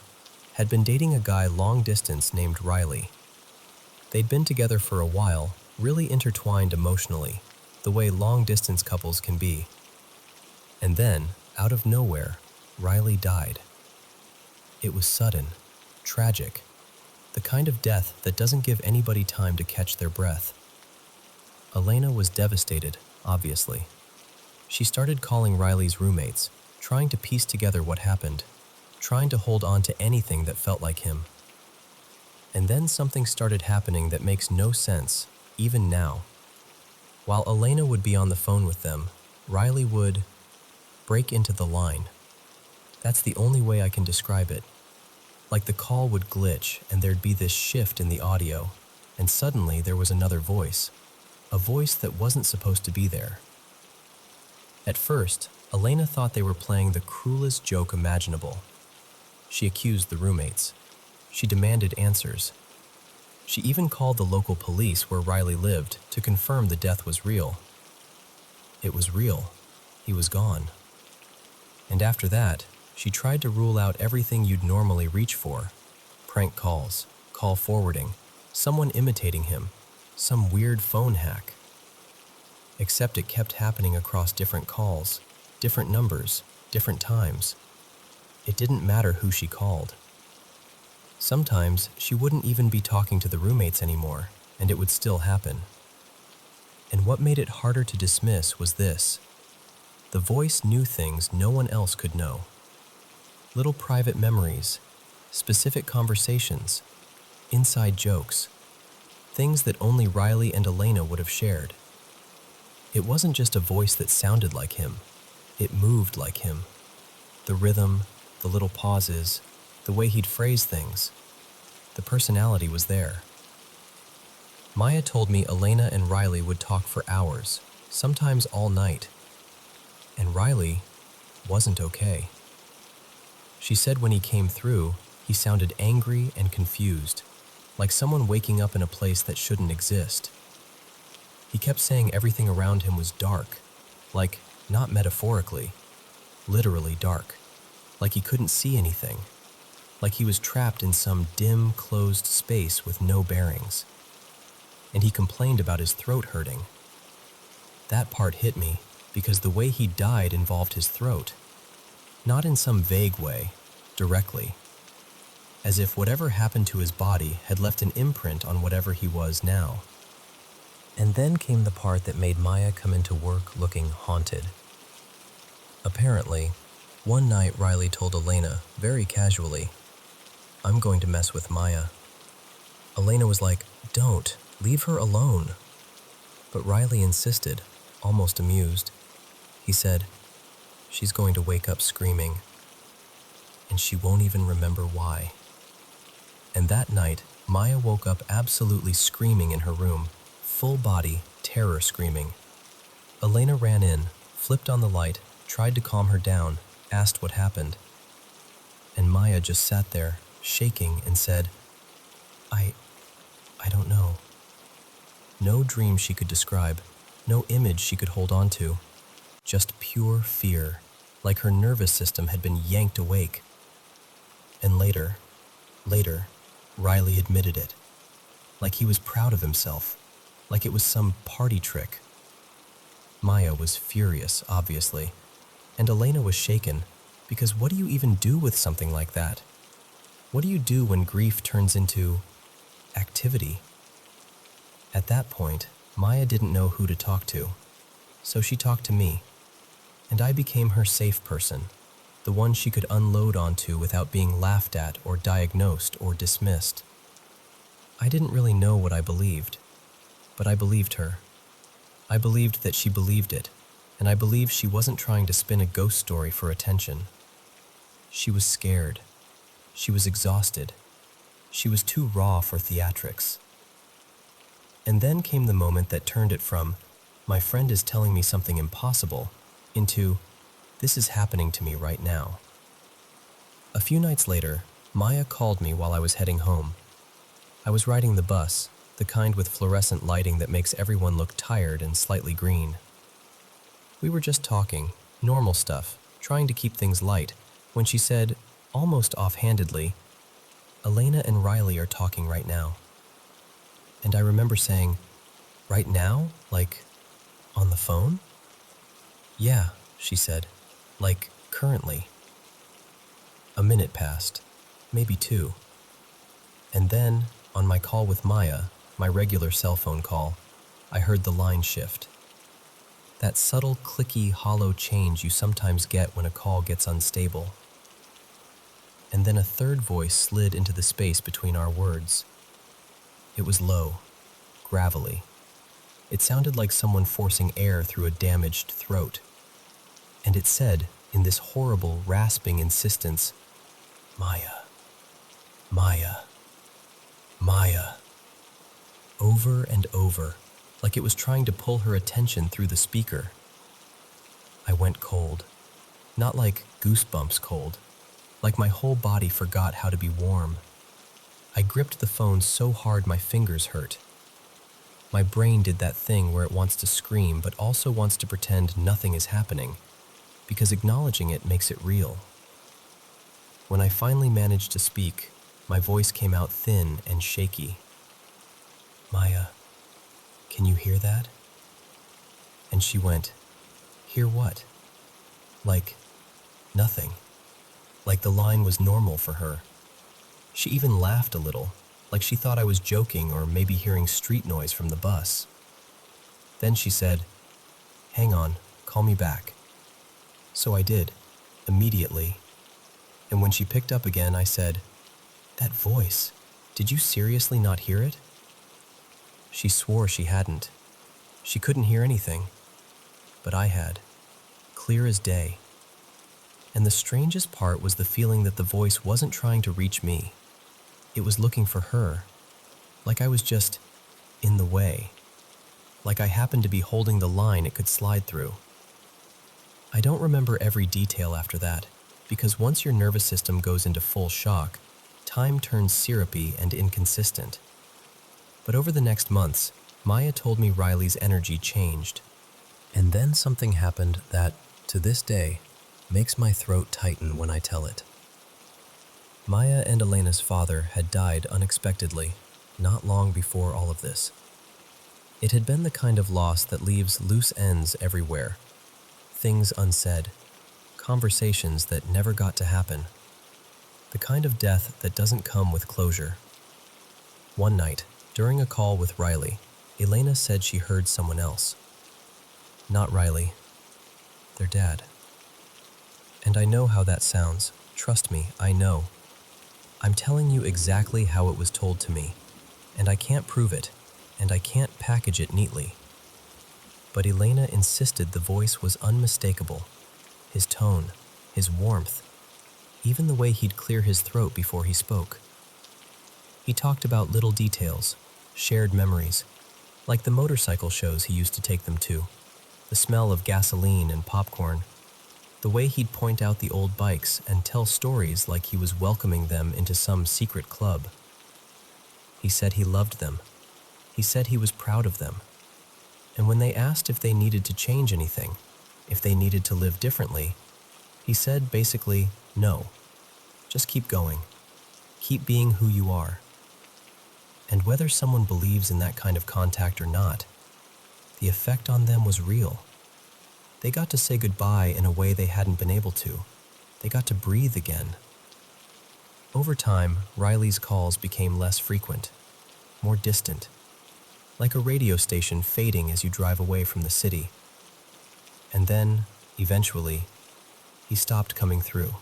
had been dating a guy long distance named Riley. They'd been together for a while, really intertwined emotionally, the way long-distance couples can be. And then, out of nowhere, Riley died. It was sudden, tragic, the kind of death that doesn't give anybody time to catch their breath. Elena was devastated, obviously. She started calling Riley's roommates, trying to piece together what happened, trying to hold on to anything that felt like him. And then something started happening that makes no sense, even now. While Elena would be on the phone with them, Riley would break into the line. That's the only way I can describe it. Like the call would glitch and there'd be this shift in the audio, and suddenly there was another voice, a voice that wasn't supposed to be there. At first, Elena thought they were playing the cruelest joke imaginable. She accused the roommates. She demanded answers. She even called the local police where Riley lived to confirm the death was real. It was real. He was gone. And after that, she tried to rule out everything you'd normally reach for. Prank calls, call forwarding, someone imitating him, some weird phone hack. Except it kept happening across different calls, different numbers, different times. It didn't matter who she called. Sometimes she wouldn't even be talking to the roommates anymore, and it would still happen. And what made it harder to dismiss was this. The voice knew things no one else could know. Little private memories, specific conversations, inside jokes, things that only Riley and Elena would have shared. It wasn't just a voice that sounded like him, it moved like him. The rhythm, the little pauses, the way he'd phrase things, the personality was there. Maya told me Elena and Riley would talk for hours, sometimes all night. And Riley wasn't okay. She said when he came through, he sounded angry and confused, like someone waking up in a place that shouldn't exist. He kept saying everything around him was dark, like, not metaphorically, literally dark, like he couldn't see anything, like he was trapped in some dim, closed space with no bearings. And he complained about his throat hurting. That part hit me because the way he died involved his throat, not in some vague way, directly, as if whatever happened to his body had left an imprint on whatever he was now. And then came the part that made Maya come into work looking haunted. Apparently, one night Riley told Elena, very casually, "I'm going to mess with Maya." Elena was like, "Don't, leave her alone." But Riley insisted, almost amused. He said, "She's going to wake up screaming, and she won't even remember why." And that night, Maya woke up absolutely screaming in her room, full body, terror screaming. Elena ran in, flipped on the light, tried to calm her down, asked what happened. And Maya just sat there, shaking, and said, I don't know." No dream she could describe, no image she could hold on to, just pure fear, like her nervous system had been yanked awake. And later, Riley admitted it, like he was proud of himself, like it was some party trick. Maya was furious, obviously, and Elena was shaken, because what do you even do with something like that? What do you do when grief turns into activity? At that point, Maya didn't know who to talk to, so she talked to me, and I became her safe person, the one she could unload onto without being laughed at or diagnosed or dismissed. I didn't really know what I believed, but I believed her. I believed that she believed it, and I believed she wasn't trying to spin a ghost story for attention. She was scared. She was exhausted. She was too raw for theatrics. And then came the moment that turned it from, "My friend is telling me something impossible," into, "This is happening to me right now." A few nights later, Maya called me while I was heading home. I was riding the bus, the kind with fluorescent lighting that makes everyone look tired and slightly green. We were just talking, normal stuff, trying to keep things light, when she said, almost offhandedly, "Elena and Riley are talking right now." And I remember saying, "Right now? Like, on the phone?" "Yeah," she said, "like, currently." A minute passed, maybe two. And then, on my call with Maya, my regular cell phone call, I heard the line shift. That subtle, clicky, hollow change you sometimes get when a call gets unstable. And then a third voice slid into the space between our words. It was low, gravelly. It sounded like someone forcing air through a damaged throat. And it said, in this horrible, rasping insistence, "Maya, Maya, Maya," over and over, like it was trying to pull her attention through the speaker. I went cold, not like goosebumps cold, like my whole body forgot how to be warm. I gripped the phone so hard my fingers hurt. My brain did that thing where it wants to scream but also wants to pretend nothing is happening, because acknowledging it makes it real. When I finally managed to speak, my voice came out thin and shaky. "Maya, can you hear that?" And she went, "Hear what?" Like, nothing. Like the line was normal for her. She even laughed a little, like she thought I was joking or maybe hearing street noise from the bus. Then she said, "Hang on, call me back." So I did, immediately. And when she picked up again, I said, That voice. Did you seriously not hear it?" She swore she hadn't. She couldn't hear anything. But I had. Clear as day. And the strangest part was the feeling that the voice wasn't trying to reach me. It was looking for her. Like I was just in the way. Like I happened to be holding the line it could slide through. I don't remember every detail after that, because once your nervous system goes into full shock, time turns syrupy and inconsistent. But over the next months, Maya told me Riley's energy changed. And then something happened that, to this day, makes my throat tighten when I tell it. Maya and Elena's father had died unexpectedly, not long before all of this. It had been the kind of loss that leaves loose ends everywhere. Things unsaid, conversations that never got to happen. The kind of death that doesn't come with closure. One night, during a call with Riley, Elena said she heard someone else. Not Riley. Their dad. And I know how that sounds. Trust me, I know. I'm telling you exactly how it was told to me, and I can't prove it, and I can't package it neatly. But Elena insisted the voice was unmistakable. His tone, his warmth, even the way he'd clear his throat before he spoke. He talked about little details, shared memories, like the motorcycle shows he used to take them to, the smell of gasoline and popcorn, the way he'd point out the old bikes and tell stories like he was welcoming them into some secret club. He said he loved them. He said he was proud of them. And when they asked if they needed to change anything, if they needed to live differently, he said basically, no. Just keep going. Keep being who you are. And whether someone believes in that kind of contact or not, the effect on them was real. They got to say goodbye in a way they hadn't been able to. They got to breathe again. Over time, Riley's calls became less frequent, more distant, like a radio station fading as you drive away from the city. And then, eventually, he stopped coming through.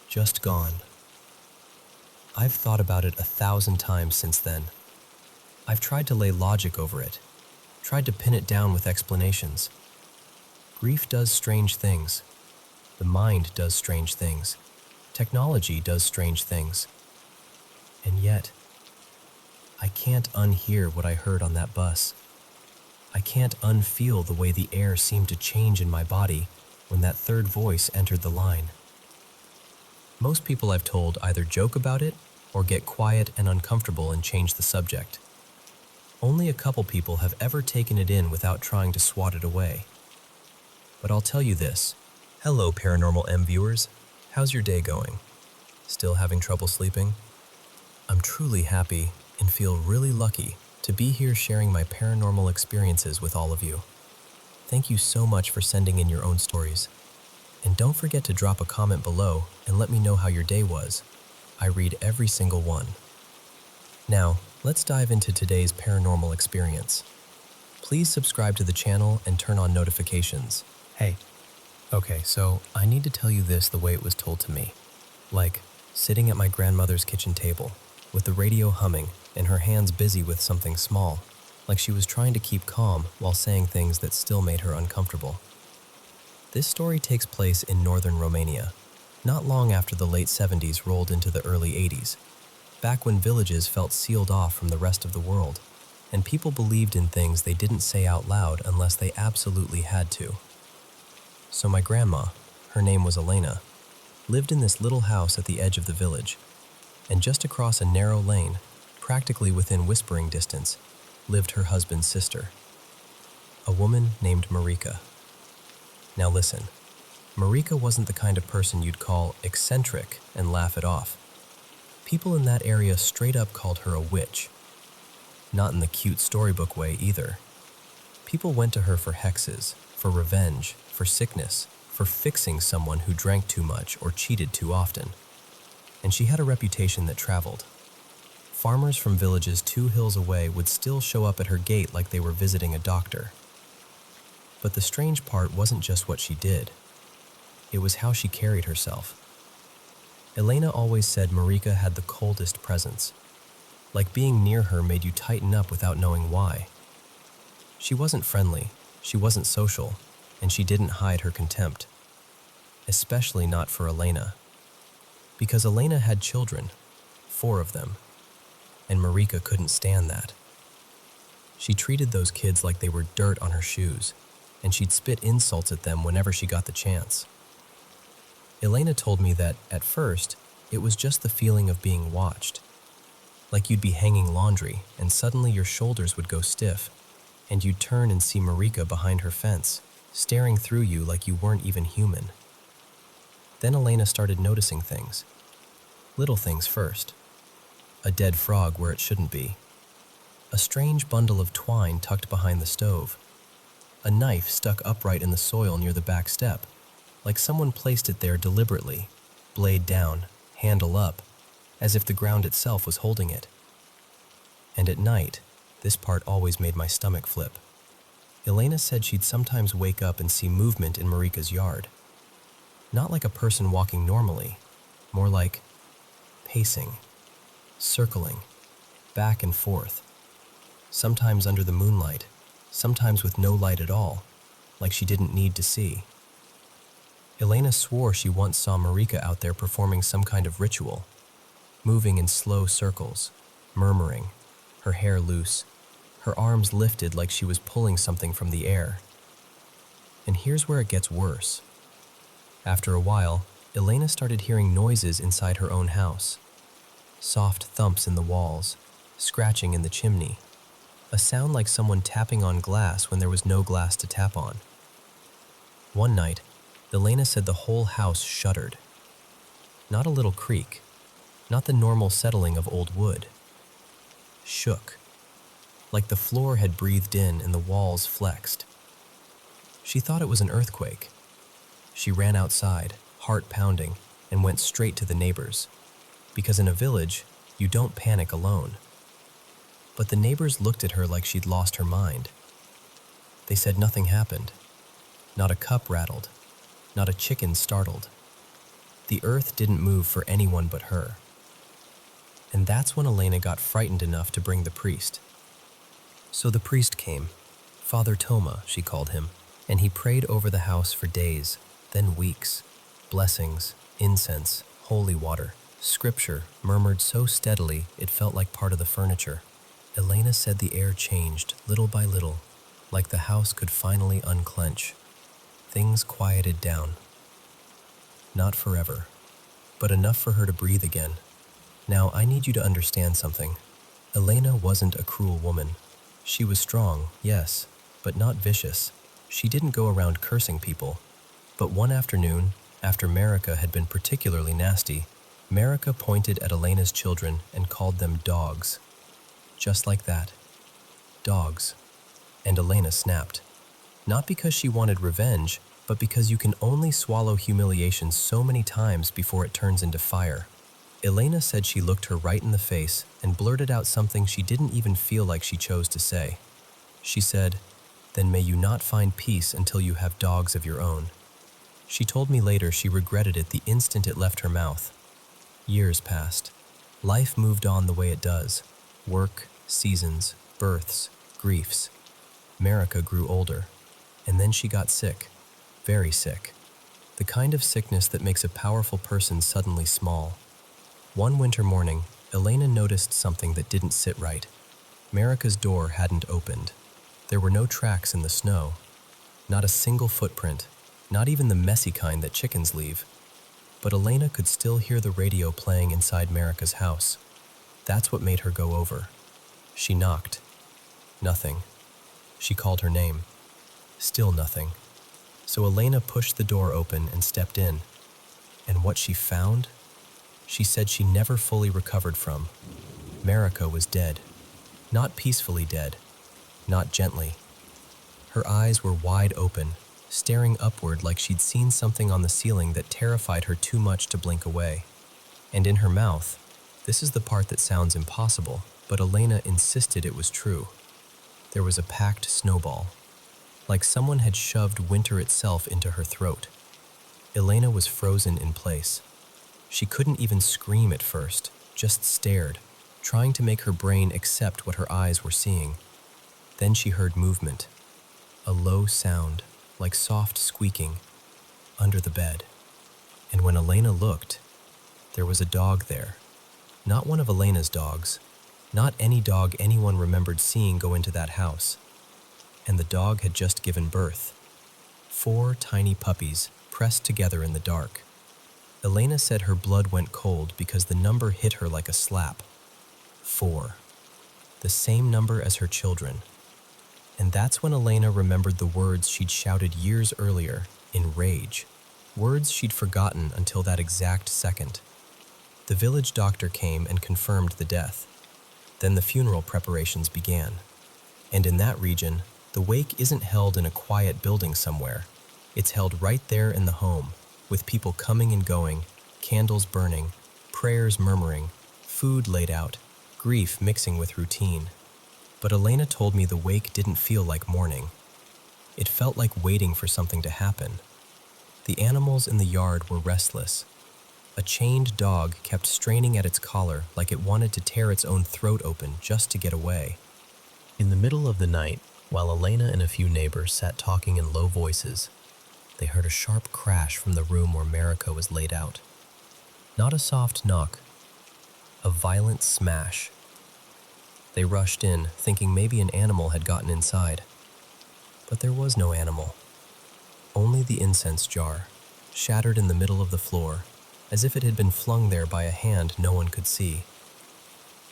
Just gone. I've thought about it 1,000 times since then. I've tried to lay logic over it, tried to pin it down with explanations. Grief does strange things. The mind does strange things. Technology does strange things. And yet, I can't unhear what I heard on that bus. I can't unfeel the way the air seemed to change in my body when that third voice entered the line. Most people I've told either joke about it or get quiet and uncomfortable and change the subject. Only a couple people have ever taken it in without trying to swat it away. But I'll tell you this. Hello, Paranormal M viewers. How's your day going? Still having trouble sleeping? I'm truly happy and feel really lucky to be here sharing my paranormal experiences with all of you. Thank you so much for sending in your own stories. And don't forget to drop a comment below and let me know how your day was. I read every single one. Now, let's dive into today's paranormal experience. Please subscribe to the channel and turn on notifications. Hey, okay, so I need to tell you this the way it was told to me. Like, sitting at my grandmother's kitchen table, with the radio humming and her hands busy with something small, like she was trying to keep calm while saying things that still made her uncomfortable. This story takes place in northern Romania, not long after the late 70s rolled into the early 80s, back when villages felt sealed off from the rest of the world, and people believed in things they didn't say out loud unless they absolutely had to. So my grandma, her name was Elena, lived in this little house at the edge of the village, and just across a narrow lane, practically within whispering distance, lived her husband's sister, a woman named Marika. Now listen, Marika wasn't the kind of person you'd call eccentric and laugh it off. People in that area straight up called her a witch. Not in the cute storybook way either. People went to her for hexes, for revenge, for sickness, for fixing someone who drank too much or cheated too often. And she had a reputation that traveled. Farmers from villages 2 hills away would still show up at her gate like they were visiting a doctor. But the strange part wasn't just what she did. It was how she carried herself. Elena always said Marika had the coldest presence, like being near her made you tighten up without knowing why. She wasn't friendly, she wasn't social, and she didn't hide her contempt. Especially not for Elena. Because Elena had children, 4 of them, and Marika couldn't stand that. She treated those kids like they were dirt on her shoes, and she'd spit insults at them whenever she got the chance. Elena told me that, at first, it was just the feeling of being watched. Like you'd be hanging laundry, and suddenly your shoulders would go stiff, and you'd turn and see Marika behind her fence, staring through you like you weren't even human. Then Elena started noticing things. Little things first. A dead frog where it shouldn't be. A strange bundle of twine tucked behind the stove. A knife stuck upright in the soil near the back step, like someone placed it there deliberately, blade down, handle up, as if the ground itself was holding it. And at night, this part always made my stomach flip. Elena said she'd sometimes wake up and see movement in Marika's yard. Not like a person walking normally, more like pacing, circling, back and forth. Sometimes under the moonlight, sometimes with no light at all, like she didn't need to see. Elena swore she once saw Marika out there performing some kind of ritual, moving in slow circles, murmuring, her hair loose, her arms lifted like she was pulling something from the air. And here's where it gets worse. After a while, Elena started hearing noises inside her own house. Soft thumps in the walls, scratching in the chimney, a sound like someone tapping on glass when there was no glass to tap on. One night, Elena said the whole house shuddered. Not a little creak, not the normal settling of old wood. Shook, like the floor had breathed in and the walls flexed. She thought it was an earthquake. She ran outside, heart pounding, and went straight to the neighbors. Because in a village, you don't panic alone. But the neighbors looked at her like she'd lost her mind. They said nothing happened. Not a cup rattled. Not a chicken startled. The earth didn't move for anyone but her. And that's when Elena got frightened enough to bring the priest. So the priest came. Father Toma, she called him, and he prayed over the house for days, then weeks. Blessings, incense, holy water, scripture murmured so steadily it felt like part of the furniture. Elena said the air changed little by little, like the house could finally unclench. Things quieted down. Not forever, but enough for her to breathe again. Now I need you to understand something. Elena wasn't a cruel woman. She was strong, yes, but not vicious. She didn't go around cursing people. But one afternoon, after Marika had been particularly nasty, Marika pointed at Elena's children and called them dogs. Just like that. Dogs. And Elena snapped. Not because she wanted revenge, but because you can only swallow humiliation so many times before it turns into fire. Elena said she looked her right in the face and blurted out something she didn't even feel like she chose to say. She said, "Then may you not find peace until you have dogs of your own." She told me later she regretted it the instant it left her mouth. Years passed. Life moved on the way it does. Work, seasons, births, griefs. Marika grew older, and then she got sick. Very sick. The kind of sickness that makes a powerful person suddenly small. One winter morning, Elena noticed something that didn't sit right. Marika's door hadn't opened. There were no tracks in the snow. Not a single footprint, not even the messy kind that chickens leave. But Elena could still hear the radio playing inside Marika's house. That's what made her go over. She knocked. Nothing. She called her name. Still nothing. So Elena pushed the door open and stepped in. And what she found? She said she never fully recovered from. Marika was dead. Not peacefully dead. Not gently. Her eyes were wide open, staring upward like she'd seen something on the ceiling that terrified her too much to blink away. And in her mouth, this is the part that sounds impossible, but Elena insisted it was true. There was a packed snowball, like someone had shoved winter itself into her throat. Elena was frozen in place. She couldn't even scream at first, just stared, trying to make her brain accept what her eyes were seeing. Then she heard movement, a low sound, like soft squeaking, under the bed. And when Elena looked, there was a dog there. Not one of Elena's dogs, not any dog anyone remembered seeing go into that house. And the dog had just given birth. 4 tiny puppies pressed together in the dark. Elena said her blood went cold because the number hit her like a slap. 4. The same number as her children. And that's when Elena remembered the words she'd shouted years earlier, in rage. Words she'd forgotten until that exact second. The village doctor came and confirmed the death. Then the funeral preparations began. And in that region, the wake isn't held in a quiet building somewhere. It's held right there in the home, with people coming and going, candles burning, prayers murmuring, food laid out, grief mixing with routine. But Elena told me the wake didn't feel like mourning. It felt like waiting for something to happen. The animals in the yard were restless. A chained dog kept straining at its collar like it wanted to tear its own throat open just to get away. In the middle of the night, while Elena and a few neighbors sat talking in low voices, they heard a sharp crash from the room where Marika was laid out. Not a soft knock, a violent smash. They rushed in, thinking maybe an animal had gotten inside. But there was no animal. Only the incense jar, shattered in the middle of the floor, as if it had been flung there by a hand no one could see.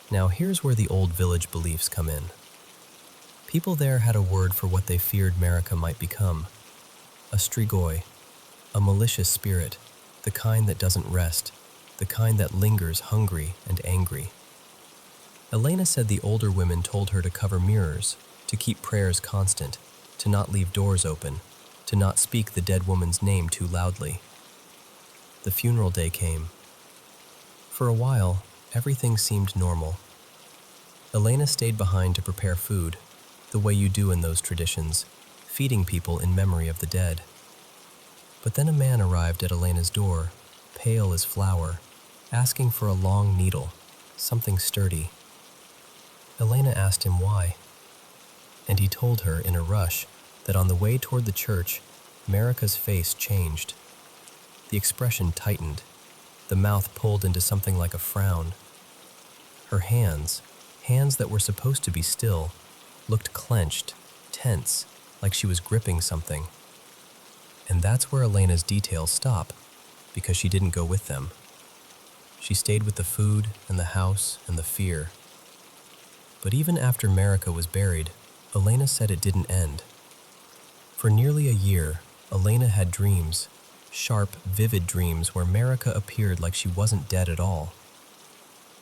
Now here's where the old village beliefs come in. People there had a word for what they feared Marika might become. A strigoi, a malicious spirit, the kind that doesn't rest, the kind that lingers hungry and angry. Elena said the older women told her to cover mirrors, to keep prayers constant, to not leave doors open, to not speak the dead woman's name too loudly. The funeral day came. For a while, everything seemed normal. Elena stayed behind to prepare food, the way you do in those traditions, feeding people in memory of the dead. But then a man arrived at Elena's door, pale as flour, asking for a long needle, something sturdy. Elena asked him why, and he told her in a rush that on the way toward the church, Marika's face changed. The expression tightened, the mouth pulled into something like a frown. Her hands that were supposed to be still, looked clenched, tense, like she was gripping something. And that's where Elena's details stop, because she didn't go with them. She stayed with the food and the house and the fear. But even after Marika was buried, Elena said it didn't end. For nearly a year, Elena had dreams, sharp, vivid dreams where Marika appeared like she wasn't dead at all.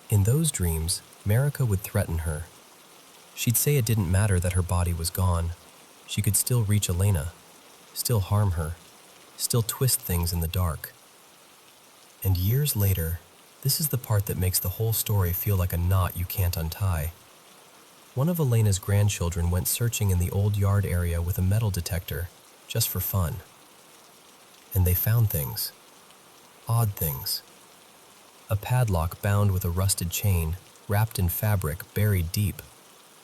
In those dreams, Marika would threaten her. She'd say it didn't matter that her body was gone. She could still reach Elena, still harm her, still twist things in the dark. And years later, this is the part that makes the whole story feel like a knot you can't untie. One of Elena's grandchildren went searching in the old yard area with a metal detector, just for fun. And they found things. Odd things. A padlock bound with a rusted chain, wrapped in fabric, buried deep,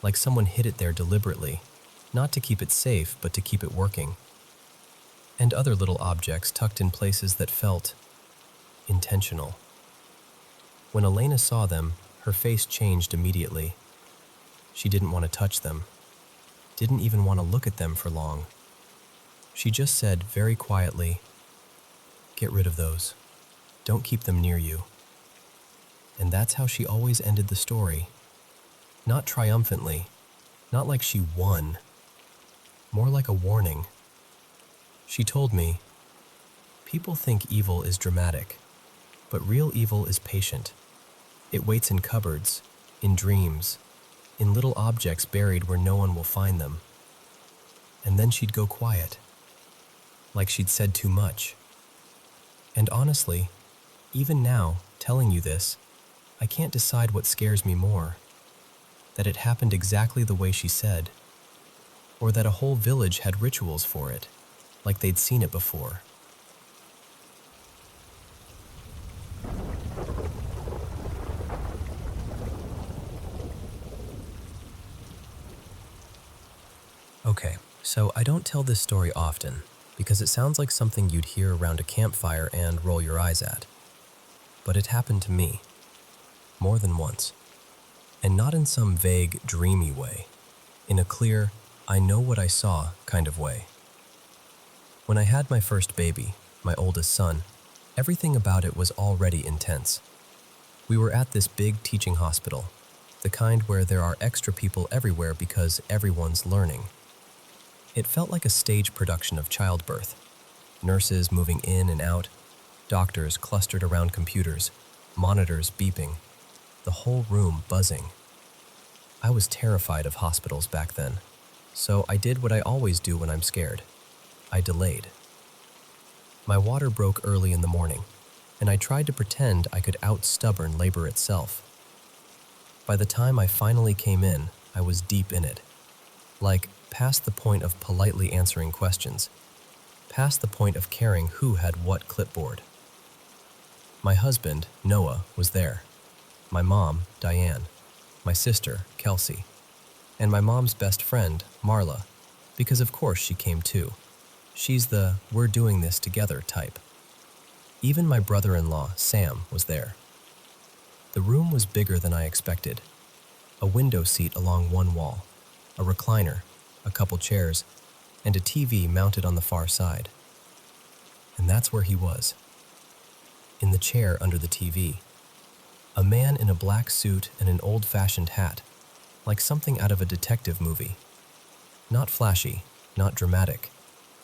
like someone hid it there deliberately, not to keep it safe, but to keep it working. And other little objects tucked in places that felt intentional. When Elena saw them, her face changed immediately. She didn't want to touch them, didn't even want to look at them for long. She just said very quietly, "Get rid of those. Don't keep them near you." And that's how she always ended the story. Not triumphantly, not like she won, more like a warning. She told me, "People think evil is dramatic, but real evil is patient. It waits in cupboards, in dreams, in little objects buried where no one will find them." And then she'd go quiet, like she'd said too much. And honestly, even now, telling you this, I can't decide what scares me more. That it happened exactly the way she said, or that a whole village had rituals for it, like they'd seen it before. Okay, so I don't tell this story often because it sounds like something you'd hear around a campfire and roll your eyes at. But it happened to me, more than once. And not in some vague, dreamy way. In a clear, I know what I saw kind of way. When I had my first baby, my oldest son, everything about it was already intense. We were at this big teaching hospital, the kind where there are extra people everywhere because everyone's learning. It felt like a stage production of childbirth. Nurses moving in and out, doctors clustered around computers, monitors beeping, the whole room buzzing. I was terrified of hospitals back then, so I did what I always do when I'm scared. I delayed. My water broke early in the morning, and I tried to pretend I could out-stubborn labor itself. By the time I finally came in, I was deep in it. Like, past the point of politely answering questions, past the point of caring who had what clipboard. My husband, Noah, was there. My mom, Diane. My sister, Kelsey. And my mom's best friend, Marla, because of course she came too. She's the "we're doing this together" type. Even my brother-in-law, Sam, was there. The room was bigger than I expected. A window seat along one wall, a recliner, a couple chairs, and a TV mounted on the far side. And that's where he was. In the chair under the TV. A man in a black suit and an old-fashioned hat, like something out of a detective movie. Not flashy, not dramatic,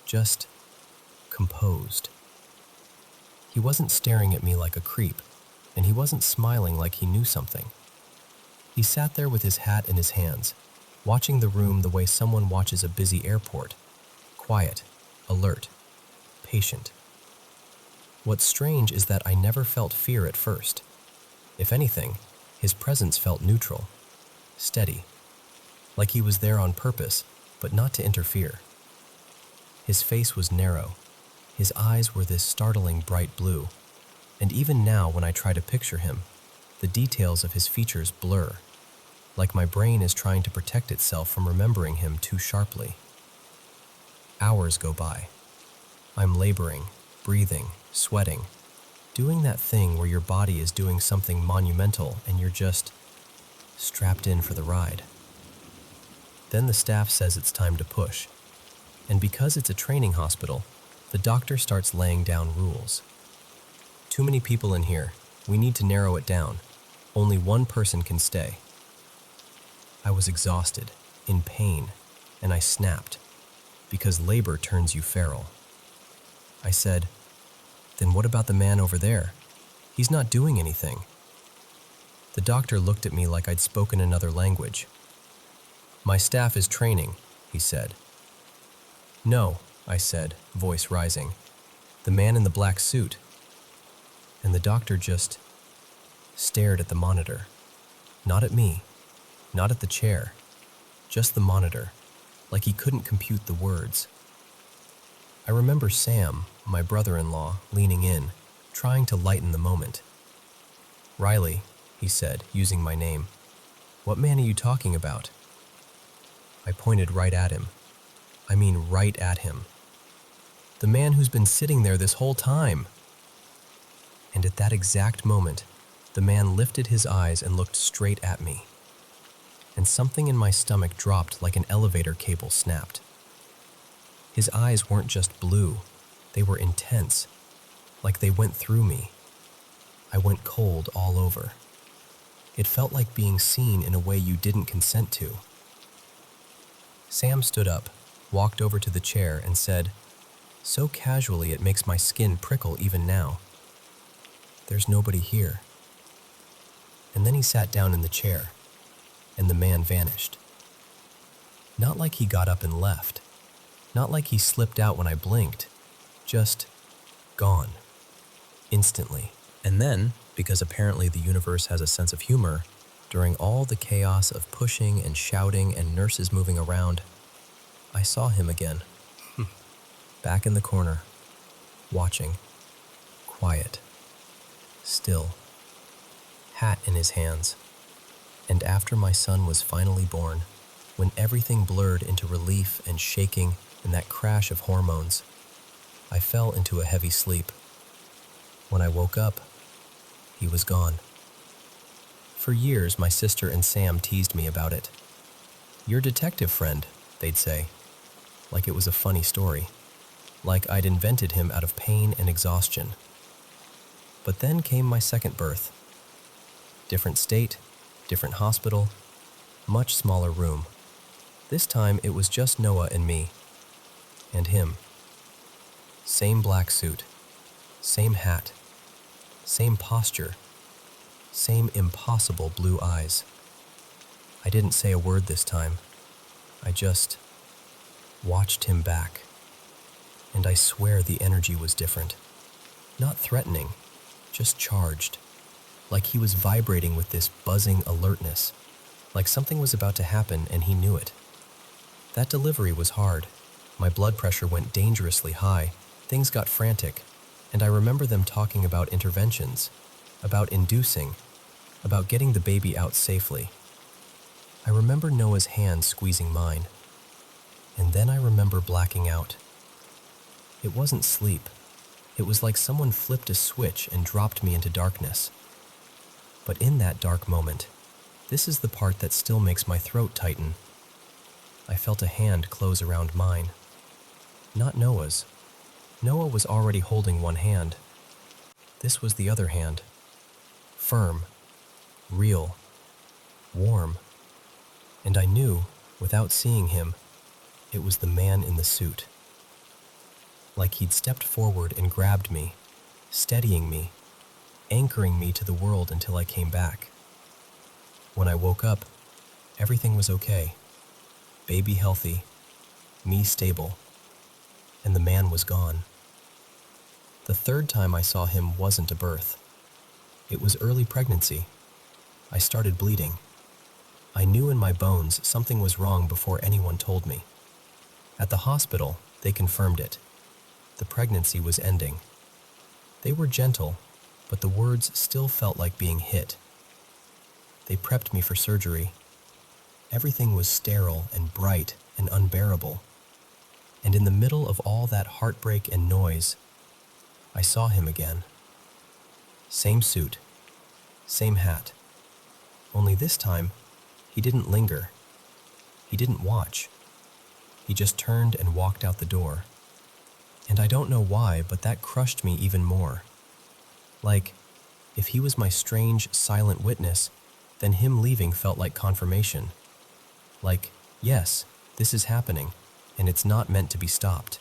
just composed. He wasn't staring at me like a creep, and he wasn't smiling like he knew something. He sat there with his hat in his hands, watching the room the way someone watches a busy airport. Quiet, alert, patient. What's strange is that I never felt fear at first. If anything, his presence felt neutral, steady, like he was there on purpose, but not to interfere. His face was narrow. His eyes were this startling bright blue, and even now when I try to picture him, the details of his features blur, like my brain is trying to protect itself from remembering him too sharply. Hours go by. I'm laboring, breathing, sweating, doing that thing where your body is doing something monumental and you're just strapped in for the ride. Then the staff says it's time to push. And because it's a training hospital, the doctor starts laying down rules. Too many people in here. We need to narrow it down. Only one person can stay. I was exhausted, in pain, and I snapped, because labor turns you feral. I said, "Then what about the man over there? He's not doing anything." The doctor looked at me like I'd spoken another language. "My staff is training," he said. "No," I said, voice rising. "The man in the black suit." And the doctor just stared at the monitor. Not at me, not at the chair, just the monitor, like he couldn't compute the words. I remember Sam, my brother-in-law, leaning in, trying to lighten the moment. "Riley," he said, using my name. "What man are you talking about?" I pointed right at him. I mean right at him. "The man who's been sitting there this whole time." And at that exact moment, the man lifted his eyes and looked straight at me. And something in my stomach dropped like an elevator cable snapped. His eyes weren't just blue, they were intense, like they went through me. I went cold all over. It felt like being seen in a way you didn't consent to. Sam stood up, walked over to the chair, and said, so casually it makes my skin prickle even now, "There's nobody here." And then he sat down in the chair, and the man vanished. Not like he got up and left. Not like he slipped out when I blinked. Just gone. Instantly. And then, because apparently the universe has a sense of humor, during all the chaos of pushing and shouting and nurses moving around, I saw him again. Back in the corner, watching, quiet, still, hat in his hands. And after my son was finally born, when everything blurred into relief and shaking in that crash of hormones. I fell into a heavy sleep. When I woke up, he was gone. For years, my sister and Sam teased me about it. "Your detective friend," they'd say, like it was a funny story, like I'd invented him out of pain and exhaustion. But then came my second birth. Different state, different hospital, much smaller room. This time it was just Noah and me. And him. Same black suit, same hat, same posture, same impossible blue eyes. I didn't say a word this time. I just watched him back. And I swear the energy was different. Not threatening, just charged. Like he was vibrating with this buzzing alertness. Like something was about to happen and he knew it. That delivery was hard. My blood pressure went dangerously high. Things got frantic. And I remember them talking about interventions, about inducing, about getting the baby out safely. I remember Noah's hand squeezing mine. And then I remember blacking out. It wasn't sleep. It was like someone flipped a switch and dropped me into darkness. But in that dark moment, this is the part that still makes my throat tighten. I felt a hand close around mine. Not Noah's. Noah was already holding one hand. This was the other hand. Firm, real, warm. And I knew, without seeing him, it was the man in the suit. Like he'd stepped forward and grabbed me, steadying me, anchoring me to the world until I came back. When I woke up, everything was okay. Baby healthy, me stable, and the man was gone. The third time I saw him wasn't a birth. It was early pregnancy. I started bleeding. I knew in my bones something was wrong before anyone told me. At the hospital, they confirmed it. The pregnancy was ending. They were gentle, but the words still felt like being hit. They prepped me for surgery. Everything was sterile and bright and unbearable. And in the middle of all that heartbreak and noise, I saw him again. Same suit, same hat. Only this time, he didn't linger. He didn't watch. He just turned and walked out the door. And I don't know why, but that crushed me even more. Like, if he was my strange, silent witness, then him leaving felt like confirmation. Like, yes, this is happening, and it's not meant to be stopped.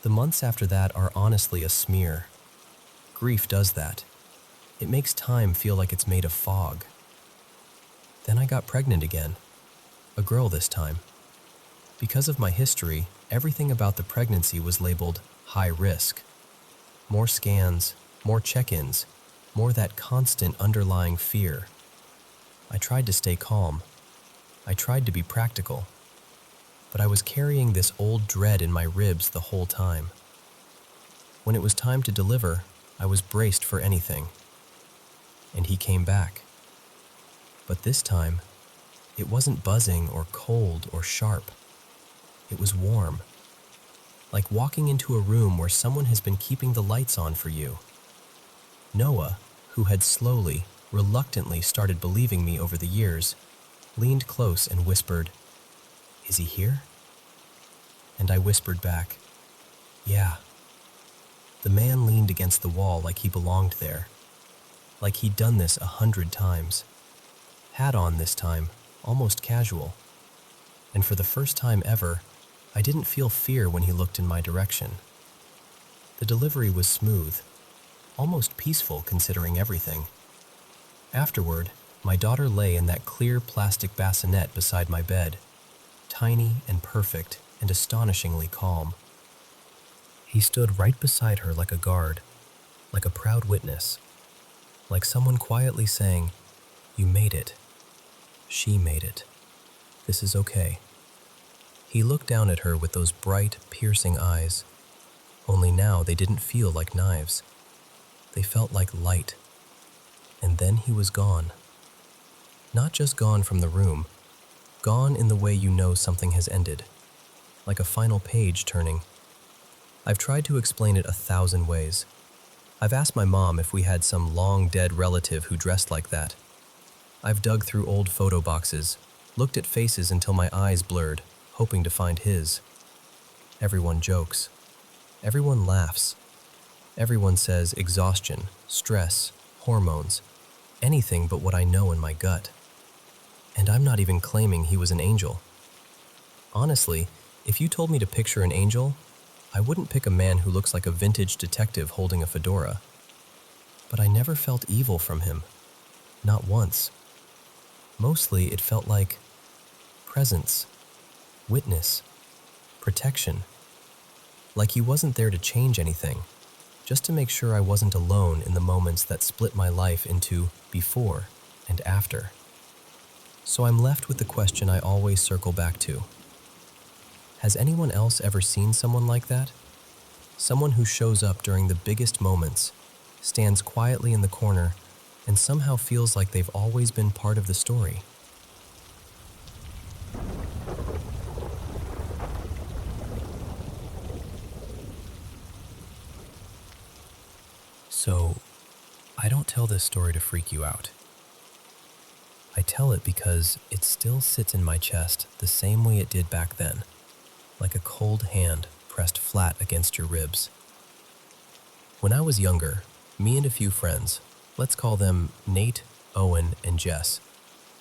The months after that are honestly a smear. Grief does that. It makes time feel like it's made of fog. Then I got pregnant again. A girl this time. Because of my history, everything about the pregnancy was labeled high risk. More scans, more check-ins, more that constant underlying fear. I tried to stay calm. I tried to be practical. But I was carrying this old dread in my ribs the whole time. When it was time to deliver, I was braced for anything. And he came back. But this time, it wasn't buzzing or cold or sharp. It was warm. Like walking into a room where someone has been keeping the lights on for you. Noah, who had slowly, reluctantly started believing me over the years, leaned close and whispered, "Is he here?" And I whispered back, "Yeah." The man leaned against the wall like he belonged there, like he'd done this 100 times. Hat on this time, almost casual. And for the first time ever, I didn't feel fear when he looked in my direction. The delivery was smooth, almost peaceful considering everything. Afterward, my daughter lay in that clear plastic bassinet beside my bed, tiny and perfect and astonishingly calm. He stood right beside her like a guard, like a proud witness, like someone quietly saying, "You made it. She made it. This is okay." He looked down at her with those bright, piercing eyes, only now they didn't feel like knives. They felt like light. And then he was gone. Not just gone from the room, gone in the way you know something has ended, like a final page turning. I've tried to explain it 1,000 ways. I've asked my mom if we had some long-dead relative who dressed like that. I've dug through old photo boxes, looked at faces until my eyes blurred, hoping to find his. Everyone jokes. Everyone laughs. Everyone says exhaustion, stress, hormones, anything but what I know in my gut. And I'm not even claiming he was an angel. Honestly, if you told me to picture an angel, I wouldn't pick a man who looks like a vintage detective holding a fedora. But I never felt evil from him. Not once. Mostly it felt like presence, witness, protection. Like he wasn't there to change anything, just to make sure I wasn't alone in the moments that split my life into before and after. So I'm left with the question I always circle back to. Has anyone else ever seen someone like that? Someone who shows up during the biggest moments, stands quietly in the corner, and somehow feels like they've always been part of the story. So, I don't tell this story to freak you out. I tell it because it still sits in my chest the same way it did back then, like a cold hand pressed flat against your ribs. When I was younger, me and a few friends, let's call them Nate, Owen, and Jess,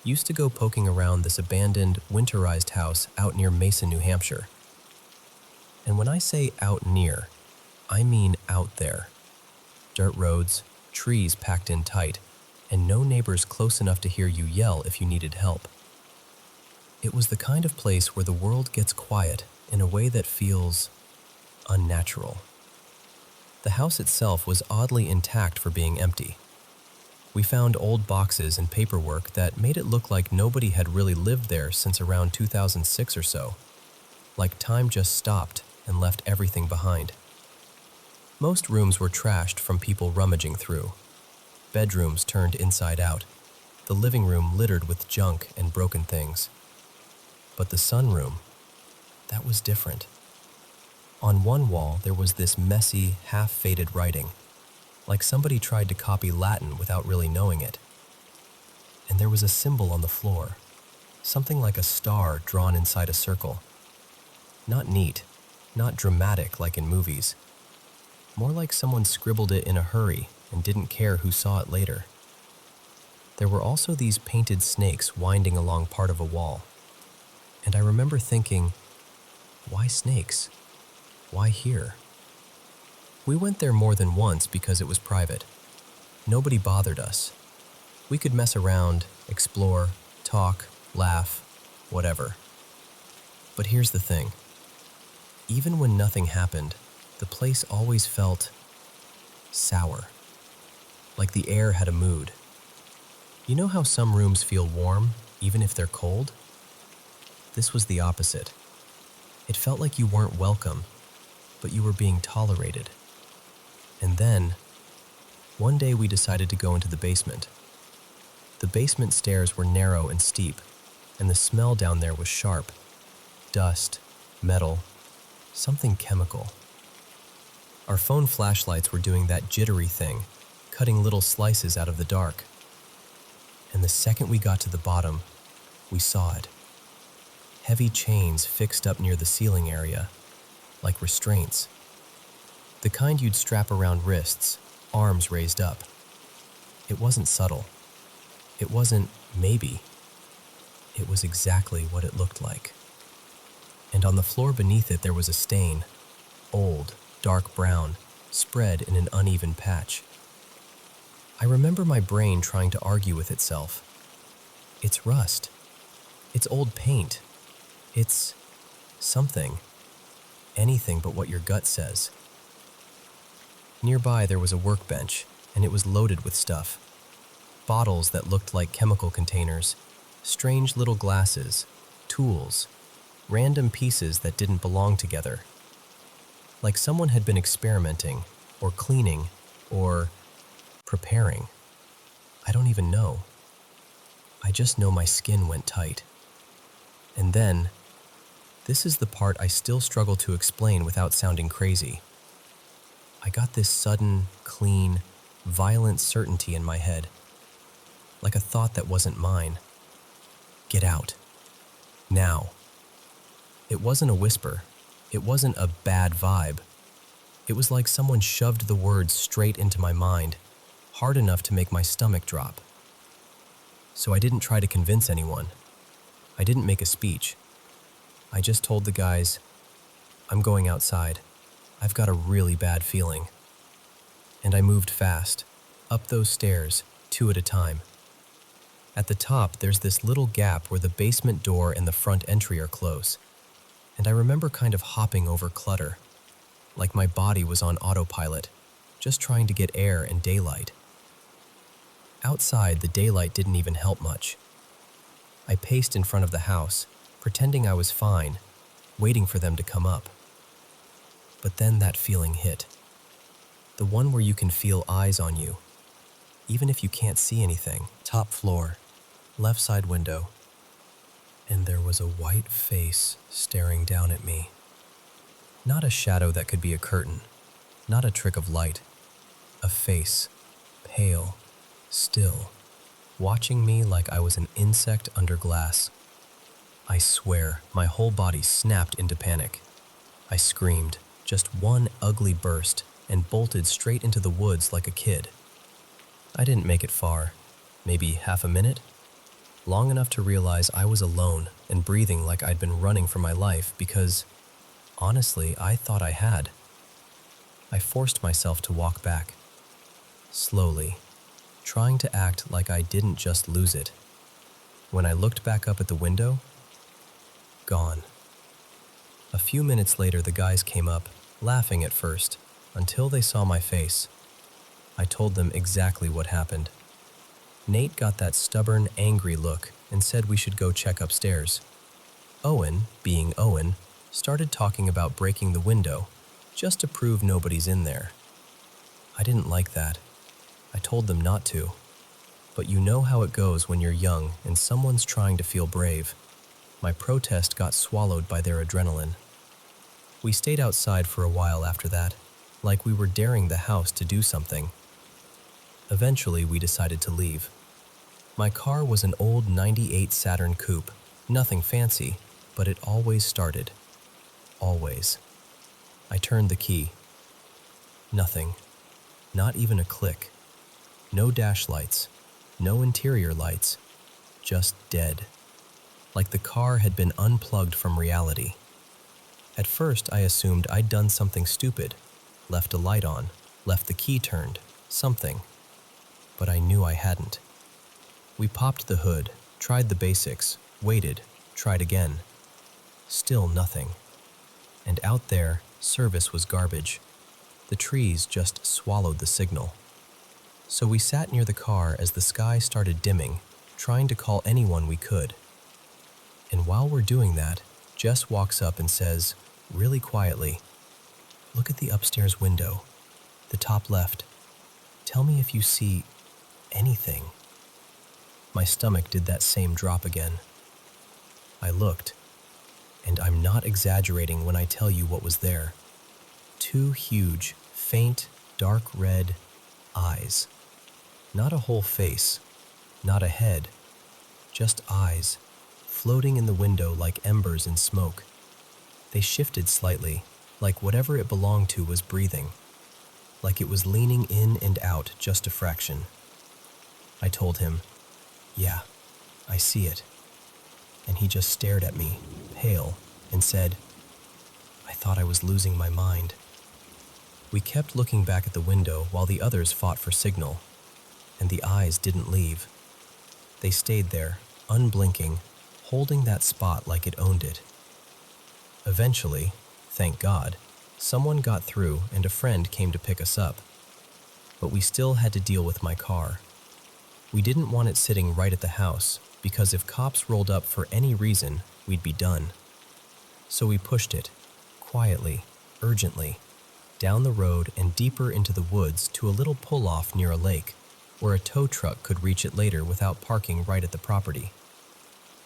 used to go poking around this abandoned, winterized house out near Mason, New Hampshire. And when I say out near, I mean out there. Dirt roads, trees packed in tight, and no neighbors close enough to hear you yell if you needed help. It was the kind of place where the world gets quiet in a way that feels unnatural. The house itself was oddly intact for being empty. We found old boxes and paperwork that made it look like nobody had really lived there since around 2006 or so, like time just stopped and left everything behind. Most rooms were trashed from people rummaging through. Bedrooms turned inside out, the living room littered with junk and broken things. But the sunroom, that was different. On one wall there was this messy, half-faded writing, like somebody tried to copy Latin without really knowing it. And there was a symbol on the floor, something like a star drawn inside a circle. Not neat, not dramatic like in movies. More like someone scribbled it in a hurry and didn't care who saw it later. There were also these painted snakes winding along part of a wall. And I remember thinking, why snakes? Why here? We went there more than once because it was private. Nobody bothered us. We could mess around, explore, talk, laugh, whatever. But here's the thing. Even when nothing happened, the place always felt sour. Like the air had a mood. You know how some rooms feel warm, even if they're cold? This was the opposite. It felt like you weren't welcome, but you were being tolerated. And then, one day we decided to go into the basement. The basement stairs were narrow and steep, and the smell down there was sharp. Dust, metal, something chemical. Our phone flashlights were doing that jittery thing, cutting little slices out of the dark. And the second we got to the bottom, we saw it. Heavy chains fixed up near the ceiling area, like restraints. The kind you'd strap around wrists, arms raised up. It wasn't subtle. It wasn't maybe. It was exactly what it looked like. And on the floor beneath it there was a stain, old, dark brown, spread in an uneven patch. I remember my brain trying to argue with itself. It's rust. It's old paint. It's something. Anything but what your gut says. Nearby there was a workbench, and it was loaded with stuff. Bottles that looked like chemical containers, strange little glasses, tools, random pieces that didn't belong together. Like someone had been experimenting, or cleaning, or preparing. I don't even know. I just know my skin went tight. And then, this is the part I still struggle to explain without sounding crazy. I got this sudden, clean, violent certainty in my head, like a thought that wasn't mine. Get out. Now. It wasn't a whisper. It wasn't a bad vibe. It was like someone shoved the words straight into my mind, hard enough to make my stomach drop. So I didn't try to convince anyone. I didn't make a speech. I just told the guys, I'm going outside. I've got a really bad feeling. And I moved fast, up those stairs, 2 at a time. At the top, there's this little gap where the basement door and the front entry are close. And I remember kind of hopping over clutter, like my body was on autopilot, just trying to get air and daylight. Outside, the daylight didn't even help much. I paced in front of the house, pretending I was fine, waiting for them to come up. But then that feeling hit. The one where you can feel eyes on you, even if you can't see anything. Top floor, left side window. And there was a white face staring down at me. Not a shadow that could be a curtain, not a trick of light. A face, pale, still, watching me like I was an insect under glass. I swear, my whole body snapped into panic. I screamed, just one ugly burst, and bolted straight into the woods like a kid. I didn't make it far, maybe half a minute, long enough to realize I was alone and breathing like I'd been running for my life because, honestly, I thought I had. I forced myself to walk back, slowly, trying to act like I didn't just lose it. When I looked back up at the window, gone. A few minutes later, the guys came up, laughing at first, until they saw my face. I told them exactly what happened. Nate got that stubborn, angry look and said we should go check upstairs. Owen, being Owen, started talking about breaking the window, just to prove nobody's in there. I didn't like that. I told them not to. But you know how it goes when you're young and someone's trying to feel brave. My protest got swallowed by their adrenaline. We stayed outside for a while after that, like we were daring the house to do something. Eventually, we decided to leave. My car was an old '98 Saturn coupe, nothing fancy, but it always started. Always. I turned the key. Nothing. Not even a click. No dash lights. No interior lights. Just dead. Like the car had been unplugged from reality. At first, I assumed I'd done something stupid. Left a light on, left the key turned, something. But I knew I hadn't. We popped the hood, tried the basics, waited, tried again. Still nothing. And out there, service was garbage. The trees just swallowed the signal. So we sat near the car as the sky started dimming, trying to call anyone we could. And while we're doing that, Jess walks up and says, really quietly, "Look at the upstairs window, the top left. Tell me if you see anything." My stomach did that same drop again. I looked, and I'm not exaggerating when I tell you what was there. 2 huge, faint, dark red eyes. Not a whole face, not a head, just eyes, floating in the window like embers in smoke. They shifted slightly, like whatever it belonged to was breathing, like it was leaning in and out just a fraction. I told him, "Yeah, I see it." And he just stared at me, pale, and said, "I thought I was losing my mind." We kept looking back at the window while the others fought for signal, and the eyes didn't leave. They stayed there, unblinking, holding that spot like it owned it. Eventually, thank God, someone got through and a friend came to pick us up. But we still had to deal with my car. We didn't want it sitting right at the house, because if cops rolled up for any reason, we'd be done. So we pushed it, quietly, urgently, down the road and deeper into the woods to a little pull-off near a lake, where a tow truck could reach it later without parking right at the property.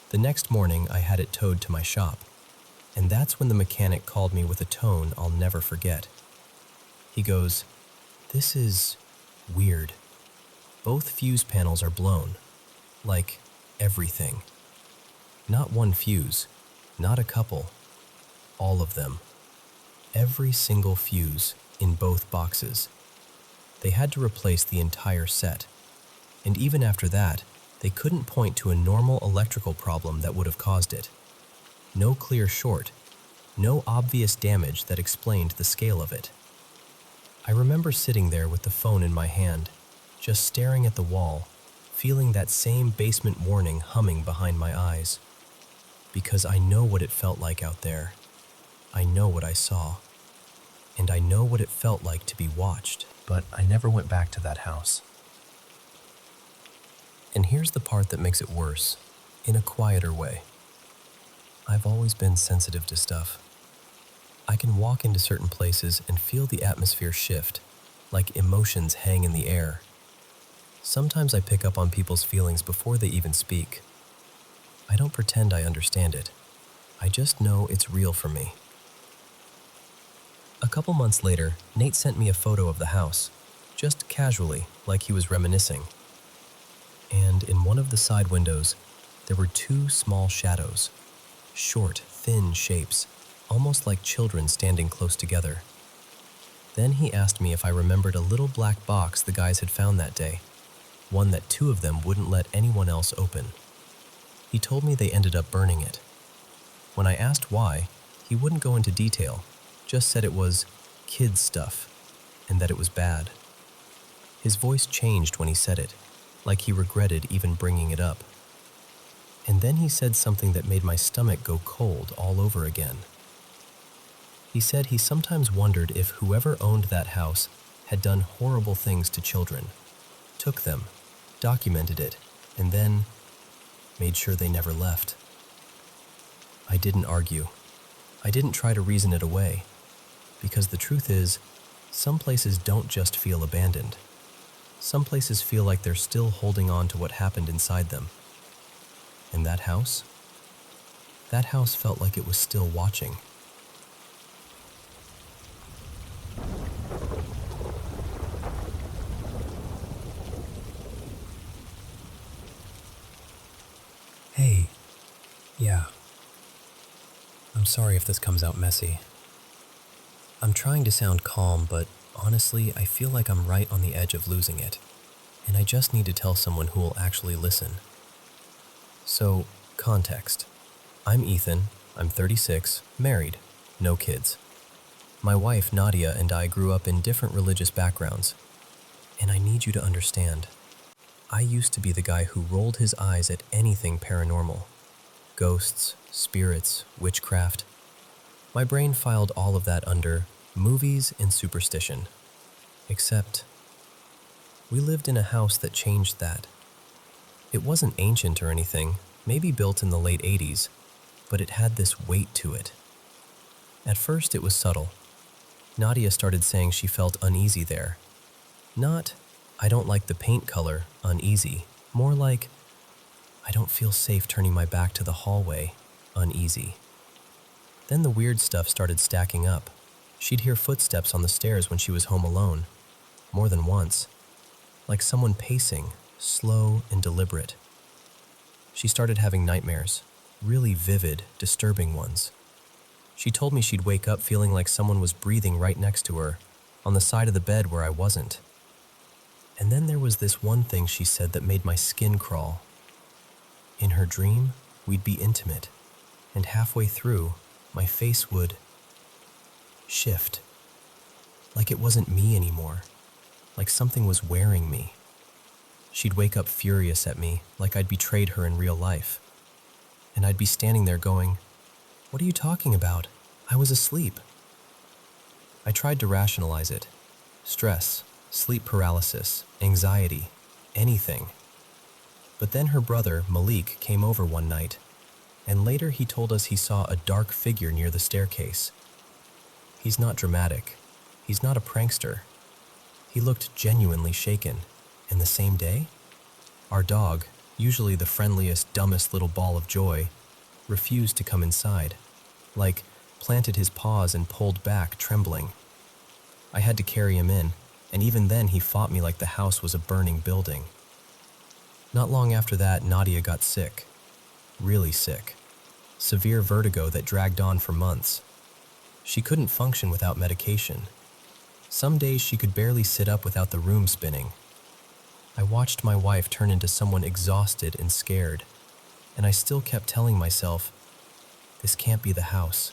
The next morning, I had it towed to my shop, and that's when the mechanic called me with a tone I'll never forget. He goes, "This is weird. Both fuse panels are blown. Like everything. Not one fuse, not a couple. All of them. Every single fuse in both boxes. They had to replace the entire set. And even after that, they couldn't point to a normal electrical problem that would have caused it. No clear short. No obvious damage that explained the scale of it." I remember sitting there with the phone in my hand, just staring at the wall, feeling that same basement warning humming behind my eyes. Because I know what it felt like out there. I know what I saw. And I know what it felt like to be watched. But I never went back to that house. And here's the part that makes it worse, in a quieter way. I've always been sensitive to stuff. I can walk into certain places and feel the atmosphere shift, like emotions hang in the air. Sometimes I pick up on people's feelings before they even speak. I don't pretend I understand it. I just know it's real for me. A couple months later, Nate sent me a photo of the house, just casually, like he was reminiscing. And in one of the side windows, there were two small shadows, short, thin shapes, almost like children standing close together. Then he asked me if I remembered a little black box the guys had found that day, one that two of them wouldn't let anyone else open. He told me they ended up burning it. When I asked why, he wouldn't go into detail, just said it was kids' stuff, and that it was bad. His voice changed when he said it, like he regretted even bringing it up. And then he said something that made my stomach go cold all over again. He said he sometimes wondered if whoever owned that house had done horrible things to children, took them, documented it, and then made sure they never left. I didn't argue. I didn't try to reason it away, because the truth is, some places don't just feel abandoned. Some places feel like they're still holding on to what happened inside them. And that house felt like it was still watching. Hey, yeah. I'm sorry if this comes out messy. I'm trying to sound calm, but honestly, I feel like I'm right on the edge of losing it, and I just need to tell someone who will actually listen. So, context. I'm Ethan, I'm 36, married, no kids. My wife, Nadia, and I grew up in different religious backgrounds, and I need you to understand. I used to be the guy who rolled his eyes at anything paranormal. Ghosts, spirits, witchcraft. My brain filed all of that under movies and superstition. Except, we lived in a house that changed that. It wasn't ancient or anything, maybe built in the late 80s, but it had this weight to it. At first it was subtle. Nadia started saying she felt uneasy there. Not, I don't like the paint color, uneasy. More like, I don't feel safe turning my back to the hallway, uneasy. Then the weird stuff started stacking up. She'd hear footsteps on the stairs when she was home alone, more than once, like someone pacing, slow and deliberate. She started having nightmares, really vivid, disturbing ones. She told me she'd wake up feeling like someone was breathing right next to her, on the side of the bed where I wasn't. And then there was this one thing she said that made my skin crawl. In her dream, we'd be intimate, and halfway through, my face would shift. Like it wasn't me anymore, like something was wearing me. She'd wake up furious at me, like I'd betrayed her in real life. And I'd be standing there going, "What are you talking about? I was asleep." I tried to rationalize it. Stress, sleep paralysis, anxiety, anything. But then her brother, Malik, came over one night, and later he told us he saw a dark figure near the staircase. He's not dramatic. He's not a prankster. He looked genuinely shaken. And the same day, our dog, usually the friendliest, dumbest little ball of joy, refused to come inside, like planted his paws and pulled back, trembling. I had to carry him in, and even then he fought me like the house was a burning building. Not long after that, Nadia got sick. Really sick. Severe vertigo that dragged on for months. She couldn't function without medication. Some days she could barely sit up without the room spinning. I watched my wife turn into someone exhausted and scared, and I still kept telling myself, this can't be the house.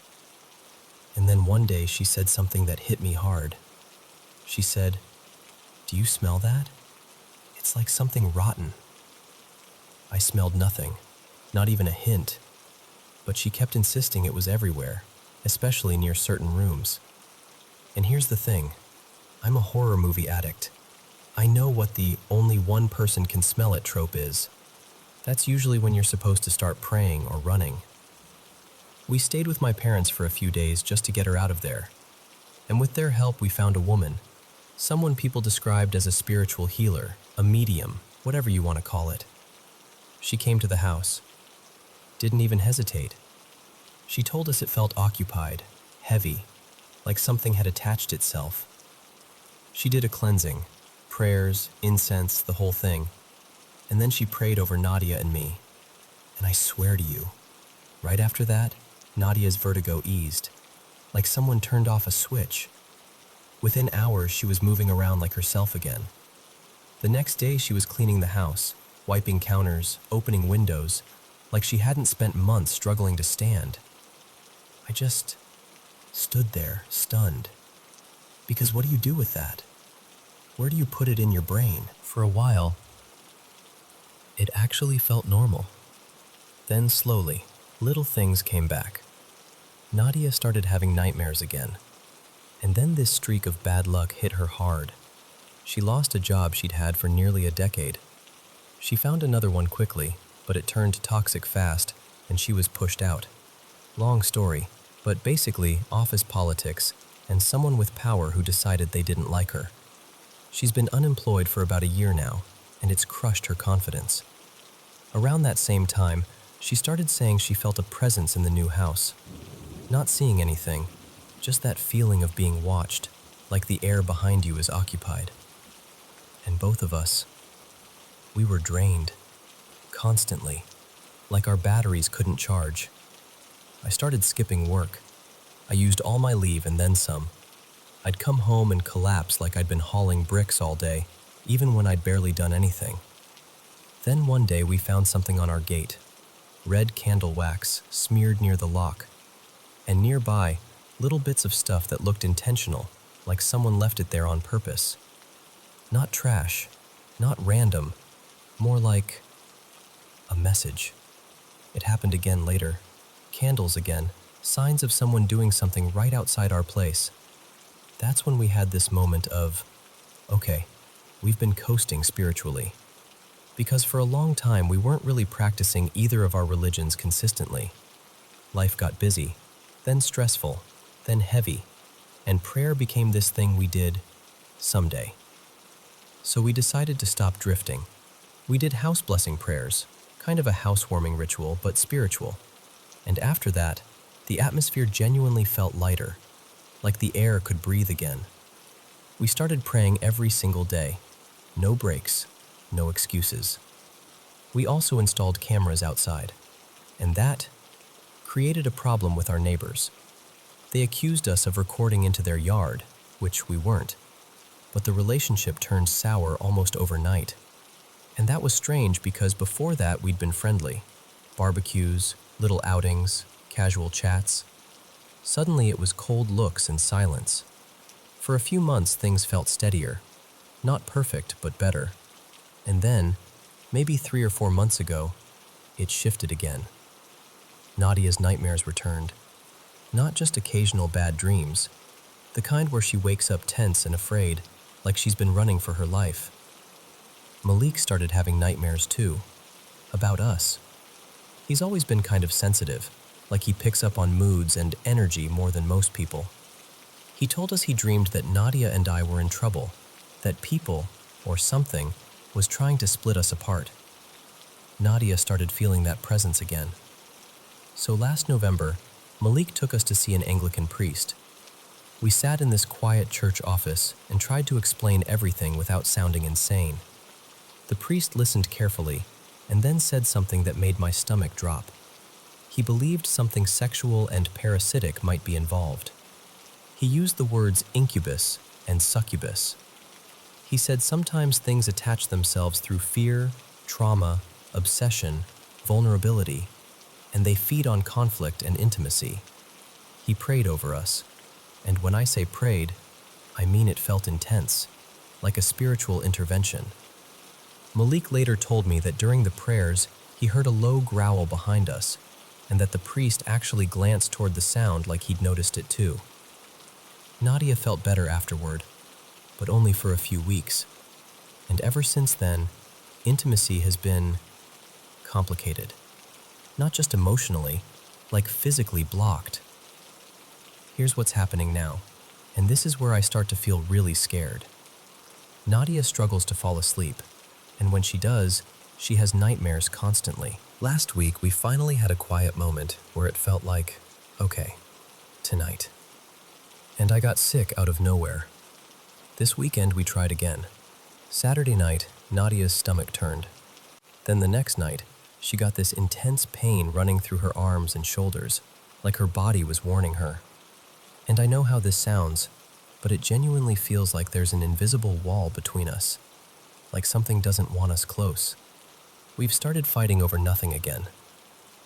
And then one day she said something that hit me hard. She said, "Do you smell that? It's like something rotten." I smelled nothing, not even a hint, but she kept insisting it was everywhere, especially near certain rooms. And here's the thing, I'm a horror movie addict. I know what the only one person can smell it trope is. That's usually when you're supposed to start praying or running. We stayed with my parents for a few days just to get her out of there. And with their help, we found a woman, someone people described as a spiritual healer, a medium, whatever you want to call it. She came to the house. Didn't even hesitate. She told us it felt occupied, heavy, like something had attached itself. She did a cleansing, prayers, incense, the whole thing. And then she prayed over Nadia and me. And I swear to you, right after that, Nadia's vertigo eased, like someone turned off a switch. Within hours, she was moving around like herself again. The next day, she was cleaning the house, wiping counters, opening windows, like she hadn't spent months struggling to stand. I just stood there, stunned. Because what do you do with that? Where do you put it in your brain? For a while, it actually felt normal. Then slowly, little things came back. Nadia started having nightmares again. And then this streak of bad luck hit her hard. She lost a job she'd had for nearly a decade. She found another one quickly, but it turned toxic fast, and she was pushed out. Long story, but basically office politics and someone with power who decided they didn't like her. She's been unemployed for about a year now, and it's crushed her confidence. Around that same time, she started saying she felt a presence in the new house. Not seeing anything, just that feeling of being watched, like the air behind you is occupied. And both of us, we were drained, constantly, like our batteries couldn't charge. I started skipping work. I used all my leave and then some. I'd come home and collapse like I'd been hauling bricks all day, even when I'd barely done anything. Then one day we found something on our gate, red candle wax smeared near the lock, and nearby, little bits of stuff that looked intentional, like someone left it there on purpose. Not trash, not random, more like a message. It happened again later. Candles again, signs of someone doing something right outside our place. That's when we had this moment of, okay, we've been coasting spiritually. Because for a long time we weren't really practicing either of our religions consistently. Life got busy, then stressful, then heavy, and prayer became this thing we did someday. So we decided to stop drifting. We did house blessing prayers, kind of a housewarming ritual, but spiritual. And after that, the atmosphere genuinely felt lighter, like the air could breathe again. We started praying every single day. No breaks, no excuses. We also installed cameras outside, and that created a problem with our neighbors. They accused us of recording into their yard, which we weren't, but the relationship turned sour almost overnight. And that was strange because before that we'd been friendly. Barbecues, little outings, casual chats. Suddenly it was cold looks and silence. For a few months things felt steadier. Not perfect, but better. And then, maybe 3 or 4 months ago, it shifted again. Nadia's nightmares returned. Not just occasional bad dreams, the kind where she wakes up tense and afraid, like she's been running for her life. Malik started having nightmares too, about us. He's always been kind of sensitive, like he picks up on moods and energy more than most people. He told us he dreamed that Nadia and I were in trouble, that people, or something, was trying to split us apart. Nadia started feeling that presence again. So last November, Malik took us to see an Anglican priest. We sat in this quiet church office and tried to explain everything without sounding insane. The priest listened carefully and then said something that made my stomach drop. He believed something sexual and parasitic might be involved. He used the words incubus and succubus. He said sometimes things attach themselves through fear, trauma, obsession, vulnerability, and they feed on conflict and intimacy. He prayed over us, and when I say prayed, I mean it felt intense, like a spiritual intervention. Malik later told me that during the prayers, he heard a low growl behind us, and that the priest actually glanced toward the sound like he'd noticed it too. Nadia felt better afterward, but only for a few weeks. And ever since then, intimacy has been complicated. Not just emotionally, like physically blocked. Here's what's happening now, and this is where I start to feel really scared. Nadia struggles to fall asleep, and when she does, she has nightmares constantly. Last week, we finally had a quiet moment where it felt like, okay, tonight. And I got sick out of nowhere. This weekend, we tried again. Saturday night, Nadia's stomach turned. Then the next night, she got this intense pain running through her arms and shoulders, like her body was warning her. And I know how this sounds, but it genuinely feels like there's an invisible wall between us, like something doesn't want us close. We've started fighting over nothing again.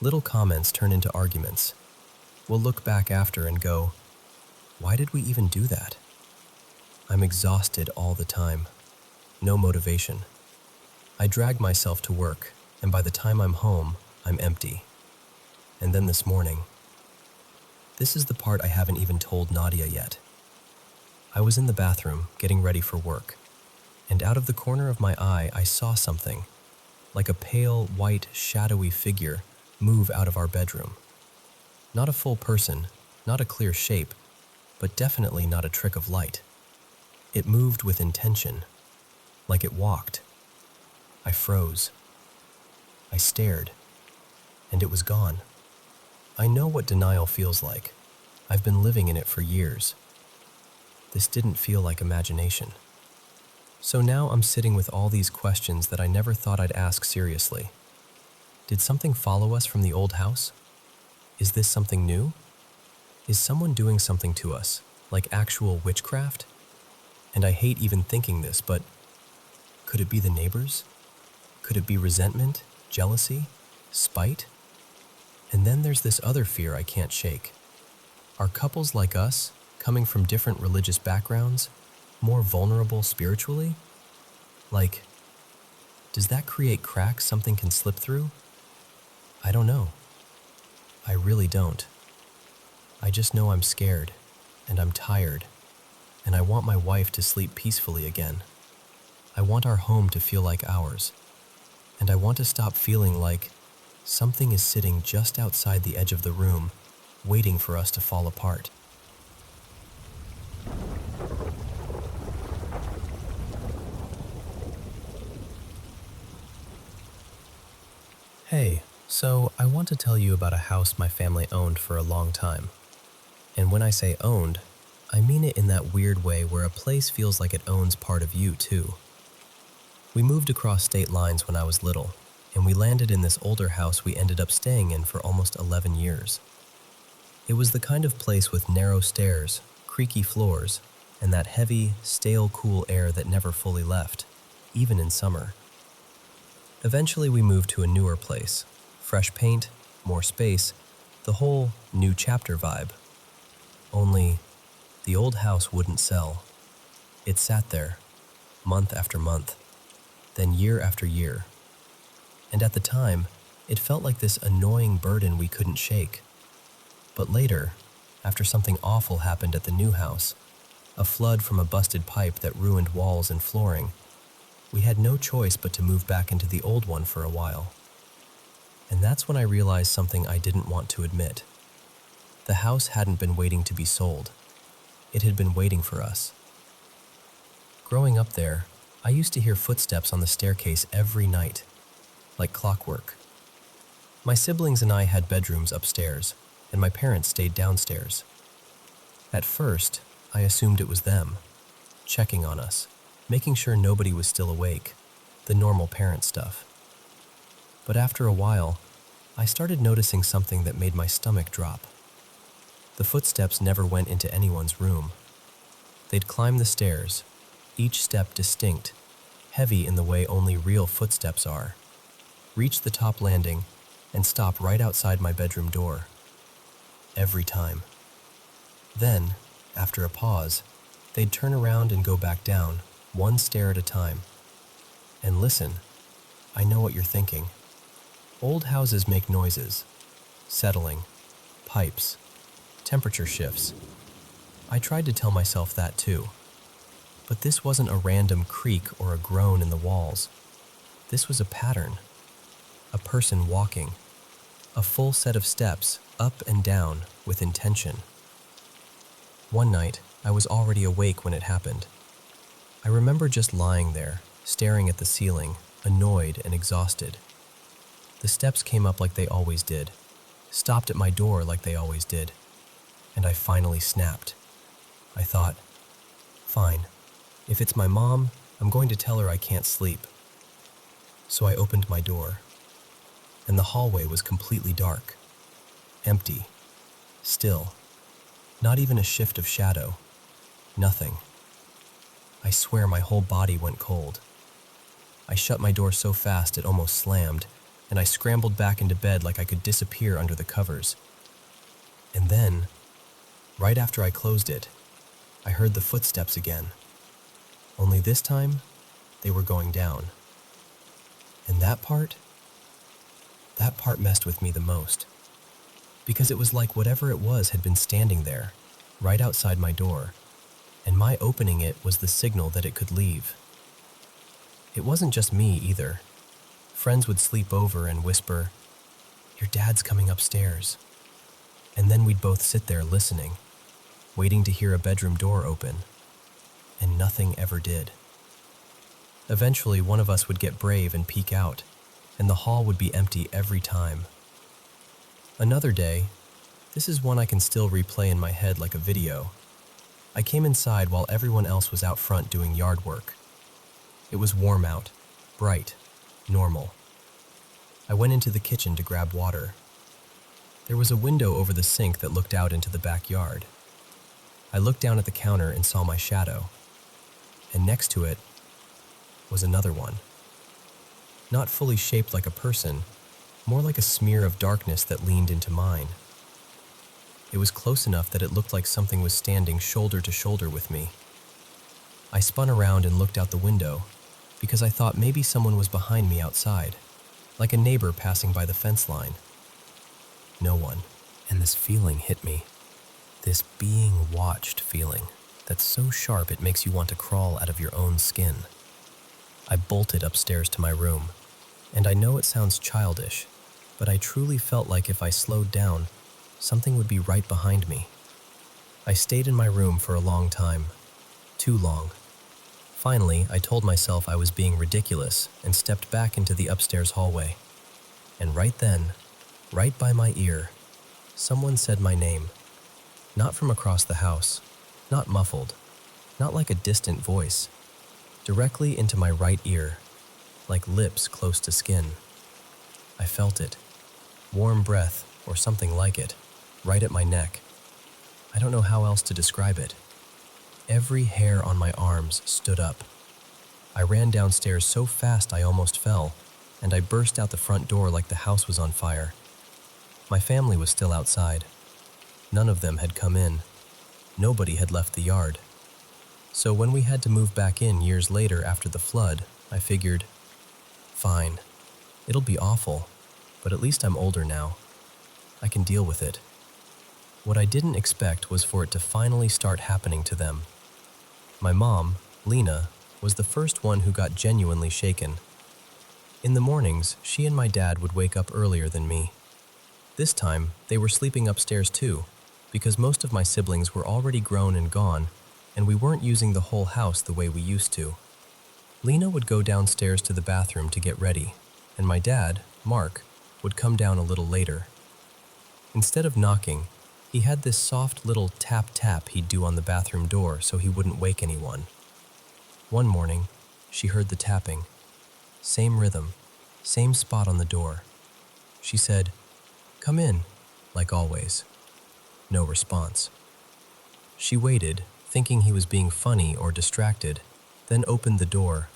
Little comments turn into arguments. We'll look back after and go, why did we even do that? I'm exhausted all the time. No motivation. I drag myself to work, and by the time I'm home, I'm empty. And then this morning, this is the part I haven't even told Nadia yet. I was in the bathroom, getting ready for work, and out of the corner of my eye, I saw something, like a pale, white, shadowy figure, move out of our bedroom. Not a full person, not a clear shape, but definitely not a trick of light. It moved with intention, like it walked. I froze. I stared, and it was gone. I know what denial feels like. I've been living in it for years. This didn't feel like imagination. So now I'm sitting with all these questions that I never thought I'd ask seriously. Did something follow us from the old house? Is this something new? Is someone doing something to us, like actual witchcraft? And I hate even thinking this, but could it be the neighbors? Could it be resentment, jealousy, spite? And then there's this other fear I can't shake. Are couples like us, coming from different religious backgrounds, more vulnerable spiritually? Like, does that create cracks something can slip through? I don't know. I really don't. I just know I'm scared, and I'm tired, and I want my wife to sleep peacefully again. I want our home to feel like ours, and I want to stop feeling like something is sitting just outside the edge of the room, waiting for us to fall apart. Hey, so I want to tell you about a house my family owned for a long time. And when I say owned, I mean it in that weird way where a place feels like it owns part of you too. We moved across state lines when I was little, and we landed in this older house we ended up staying in for almost 11 years. It was the kind of place with narrow stairs, creaky floors, and that heavy, stale, cool air that never fully left, even in summer. Eventually we moved to a newer place, fresh paint, more space, the whole new chapter vibe. Only, the old house wouldn't sell. It sat there, month after month, then year after year. And at the time, it felt like this annoying burden we couldn't shake. But later, after something awful happened at the new house, a flood from a busted pipe that ruined walls and flooring, we had no choice but to move back into the old one for a while. And that's when I realized something I didn't want to admit. The house hadn't been waiting to be sold. It had been waiting for us. Growing up there, I used to hear footsteps on the staircase every night. like clockwork. My siblings and I had bedrooms upstairs, and my parents stayed downstairs. At first, I assumed it was them, checking on us, making sure nobody was still awake, the normal parent stuff. But after a while, I started noticing something that made my stomach drop. The footsteps never went into anyone's room. They'd climb the stairs, each step distinct, heavy in the way only real footsteps are, reach the top landing, and stop right outside my bedroom door. Every time. Then, after a pause, they'd turn around and go back down, one stair at a time. And listen, I know what you're thinking. Old houses make noises, settling, pipes, temperature shifts. I tried to tell myself that too. But this wasn't a random creak or a groan in the walls. This was a pattern. A person walking. A full set of steps, up and down, with intention. One night, I was already awake when it happened. I remember just lying there, staring at the ceiling, annoyed and exhausted. The steps came up like they always did, stopped at my door like they always did, and I finally snapped. I thought, fine, if it's my mom, I'm going to tell her I can't sleep. So I opened my door, and the hallway was completely dark, empty, still, not even a shift of shadow, nothing. I swear my whole body went cold. I shut my door so fast it almost slammed, and I scrambled back into bed like I could disappear under the covers. And then, right after I closed it, I heard the footsteps again. Only this time, they were going down. And that part messed with me the most. Because it was like whatever it was had been standing there, right outside my door, and my opening it was the signal that it could leave. It wasn't just me either. Friends would sleep over and whisper, "Your dad's coming upstairs." And then we'd both sit there listening, waiting to hear a bedroom door open. And nothing ever did. Eventually, one of us would get brave and peek out, and the hall would be empty every time. Another day, this is one I can still replay in my head like a video. I came inside while everyone else was out front doing yard work. It was warm out, bright, normal. I went into the kitchen to grab water. There was a window over the sink that looked out into the backyard. I looked down at the counter and saw my shadow. And next to it was another one. Not fully shaped like a person, more like a smear of darkness that leaned into mine. It was close enough that it looked like something was standing shoulder to shoulder with me. I spun around and looked out the window, because I thought maybe someone was behind me outside, like a neighbor passing by the fence line. No one, and this feeling hit me. This being watched feeling that's so sharp it makes you want to crawl out of your own skin. I bolted upstairs to my room, and I know it sounds childish, but I truly felt like if I slowed down, something would be right behind me. I stayed in my room for a long time, too long. Finally, I told myself I was being ridiculous and stepped back into the upstairs hallway. And right then, right by my ear, someone said my name. Not from across the house, not muffled, not like a distant voice. Directly into my right ear, like lips close to skin. I felt it. Warm breath, or something like it, right at my neck. I don't know how else to describe it. Every hair on my arms stood up. I ran downstairs so fast I almost fell, and I burst out the front door like the house was on fire. My family was still outside. None of them had come in. Nobody had left the yard. So when we had to move back in years later after the flood, I figured, fine, it'll be awful, but at least I'm older now. I can deal with it. What I didn't expect was for it to finally start happening to them. My mom, Lena, was the first one who got genuinely shaken. In the mornings, she and my dad would wake up earlier than me. This time, they were sleeping upstairs too, because most of my siblings were already grown and gone, and we weren't using the whole house the way we used to. Lena would go downstairs to the bathroom to get ready, and my dad, Mark, would come down a little later. Instead of knocking, he had this soft little tap-tap he'd do on the bathroom door so he wouldn't wake anyone. One morning, she heard the tapping. Same rhythm, same spot on the door. She said, "Come in," like always. No response. She waited, thinking he was being funny or distracted, then opened the door,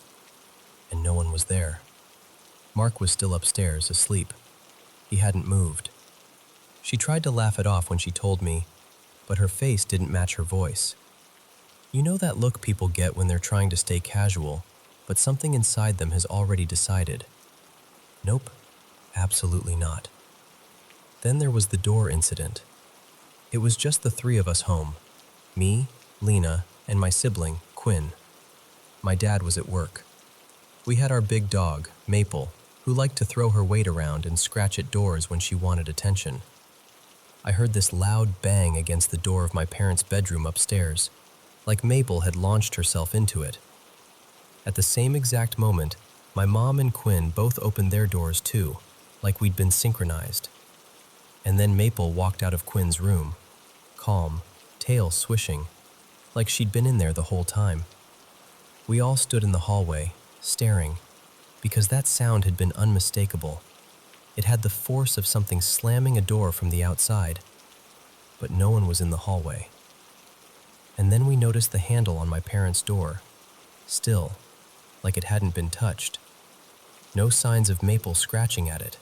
and no one was there. Mark was still upstairs, asleep. He hadn't moved. She tried to laugh it off when she told me, but her face didn't match her voice. You know that look people get when they're trying to stay casual, but something inside them has already decided. Nope, absolutely not. Then there was the door incident. It was just the three of us home. Me, Lena, and my sibling, Quinn. My dad was at work. We had our big dog, Maple, who liked to throw her weight around and scratch at doors when she wanted attention. I heard this loud bang against the door of my parents' bedroom upstairs, like Maple had launched herself into it. At the same exact moment, my mom and Quinn both opened their doors too, like we'd been synchronized. And then Maple walked out of Quinn's room, calm, tail swishing, like she'd been in there the whole time. We all stood in the hallway, staring, because that sound had been unmistakable. It had the force of something slamming a door from the outside, but no one was in the hallway. And then we noticed the handle on my parents' door, still, like it hadn't been touched. No signs of Maple scratching at it.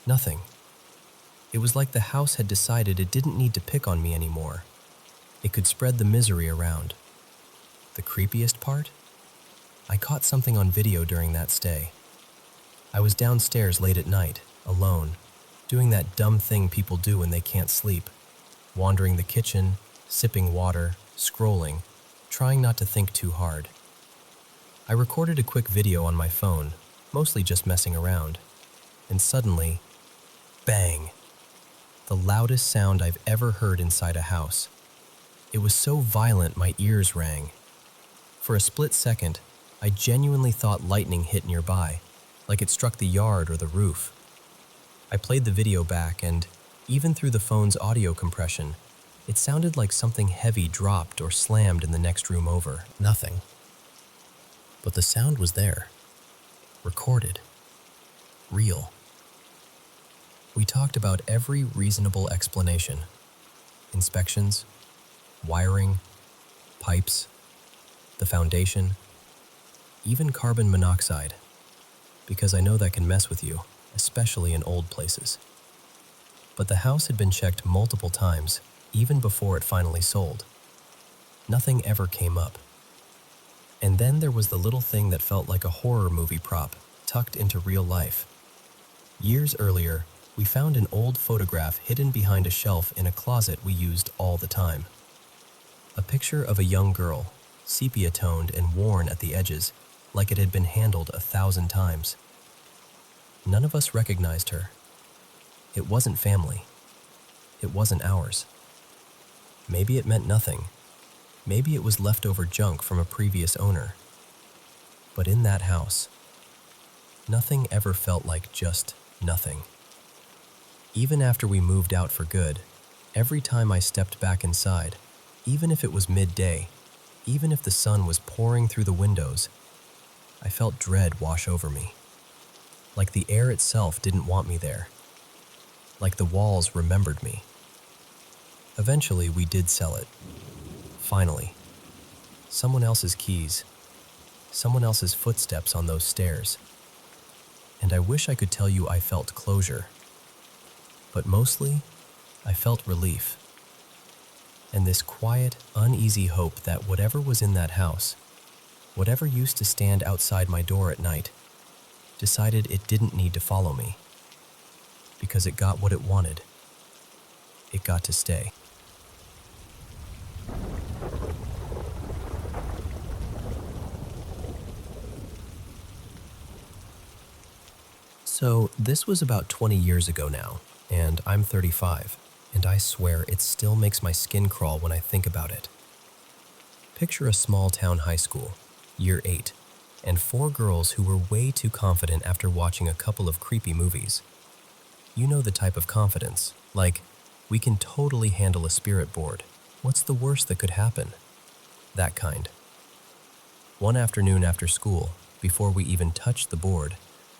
Nothing. It was like the house had decided it didn't need to pick on me anymore. It could spread the misery around. The creepiest part? I caught something on video during that stay. I was downstairs late at night, alone, doing that dumb thing people do when they can't sleep, wandering the kitchen, sipping water, scrolling, trying not to think too hard. I recorded a quick video on my phone, mostly just messing around, and suddenly, bang! The loudest sound I've ever heard inside a house. It was so violent my ears rang. For a split second, I genuinely thought lightning hit nearby, like it struck the yard or the roof. I played the video back and, even through the phone's audio compression, it sounded like something heavy dropped or slammed in the next room over. Nothing. But the sound was there. Recorded. Real. We talked about every reasonable explanation. Inspections, wiring, pipes, the foundation, even carbon monoxide, because I know that can mess with you, especially in old places. But the house had been checked multiple times, even before it finally sold. Nothing ever came up. And then there was the little thing that felt like a horror movie prop tucked into real life. Years earlier, we found an old photograph hidden behind a shelf in a closet we used all the time. A picture of a young girl, sepia-toned and worn at the edges, like it had been handled 1,000 times. None of us recognized her. It wasn't family. It wasn't ours. Maybe it meant nothing. Maybe it was leftover junk from a previous owner. But in that house, nothing ever felt like just nothing. Even after we moved out for good, every time I stepped back inside, even if it was midday, even if the sun was pouring through the windows, I felt dread wash over me. Like the air itself didn't want me there. Like the walls remembered me. Eventually, we did sell it. Finally. Someone else's keys. Someone else's footsteps on those stairs. And I wish I could tell you I felt closure. But mostly, I felt relief. And this quiet, uneasy hope that whatever was in that house, whatever used to stand outside my door at night, decided it didn't need to follow me. Because it got what it wanted. It got to stay. So this was about 20 years ago now, and I'm 35, and I swear it still makes my skin crawl when I think about it. Picture a small town high school, year 8. and 4 girls who were way too confident after watching a couple of creepy movies. You know the type of confidence, like, we can totally handle a spirit board. What's the worst that could happen? That kind. One afternoon after school, before we even touched the board,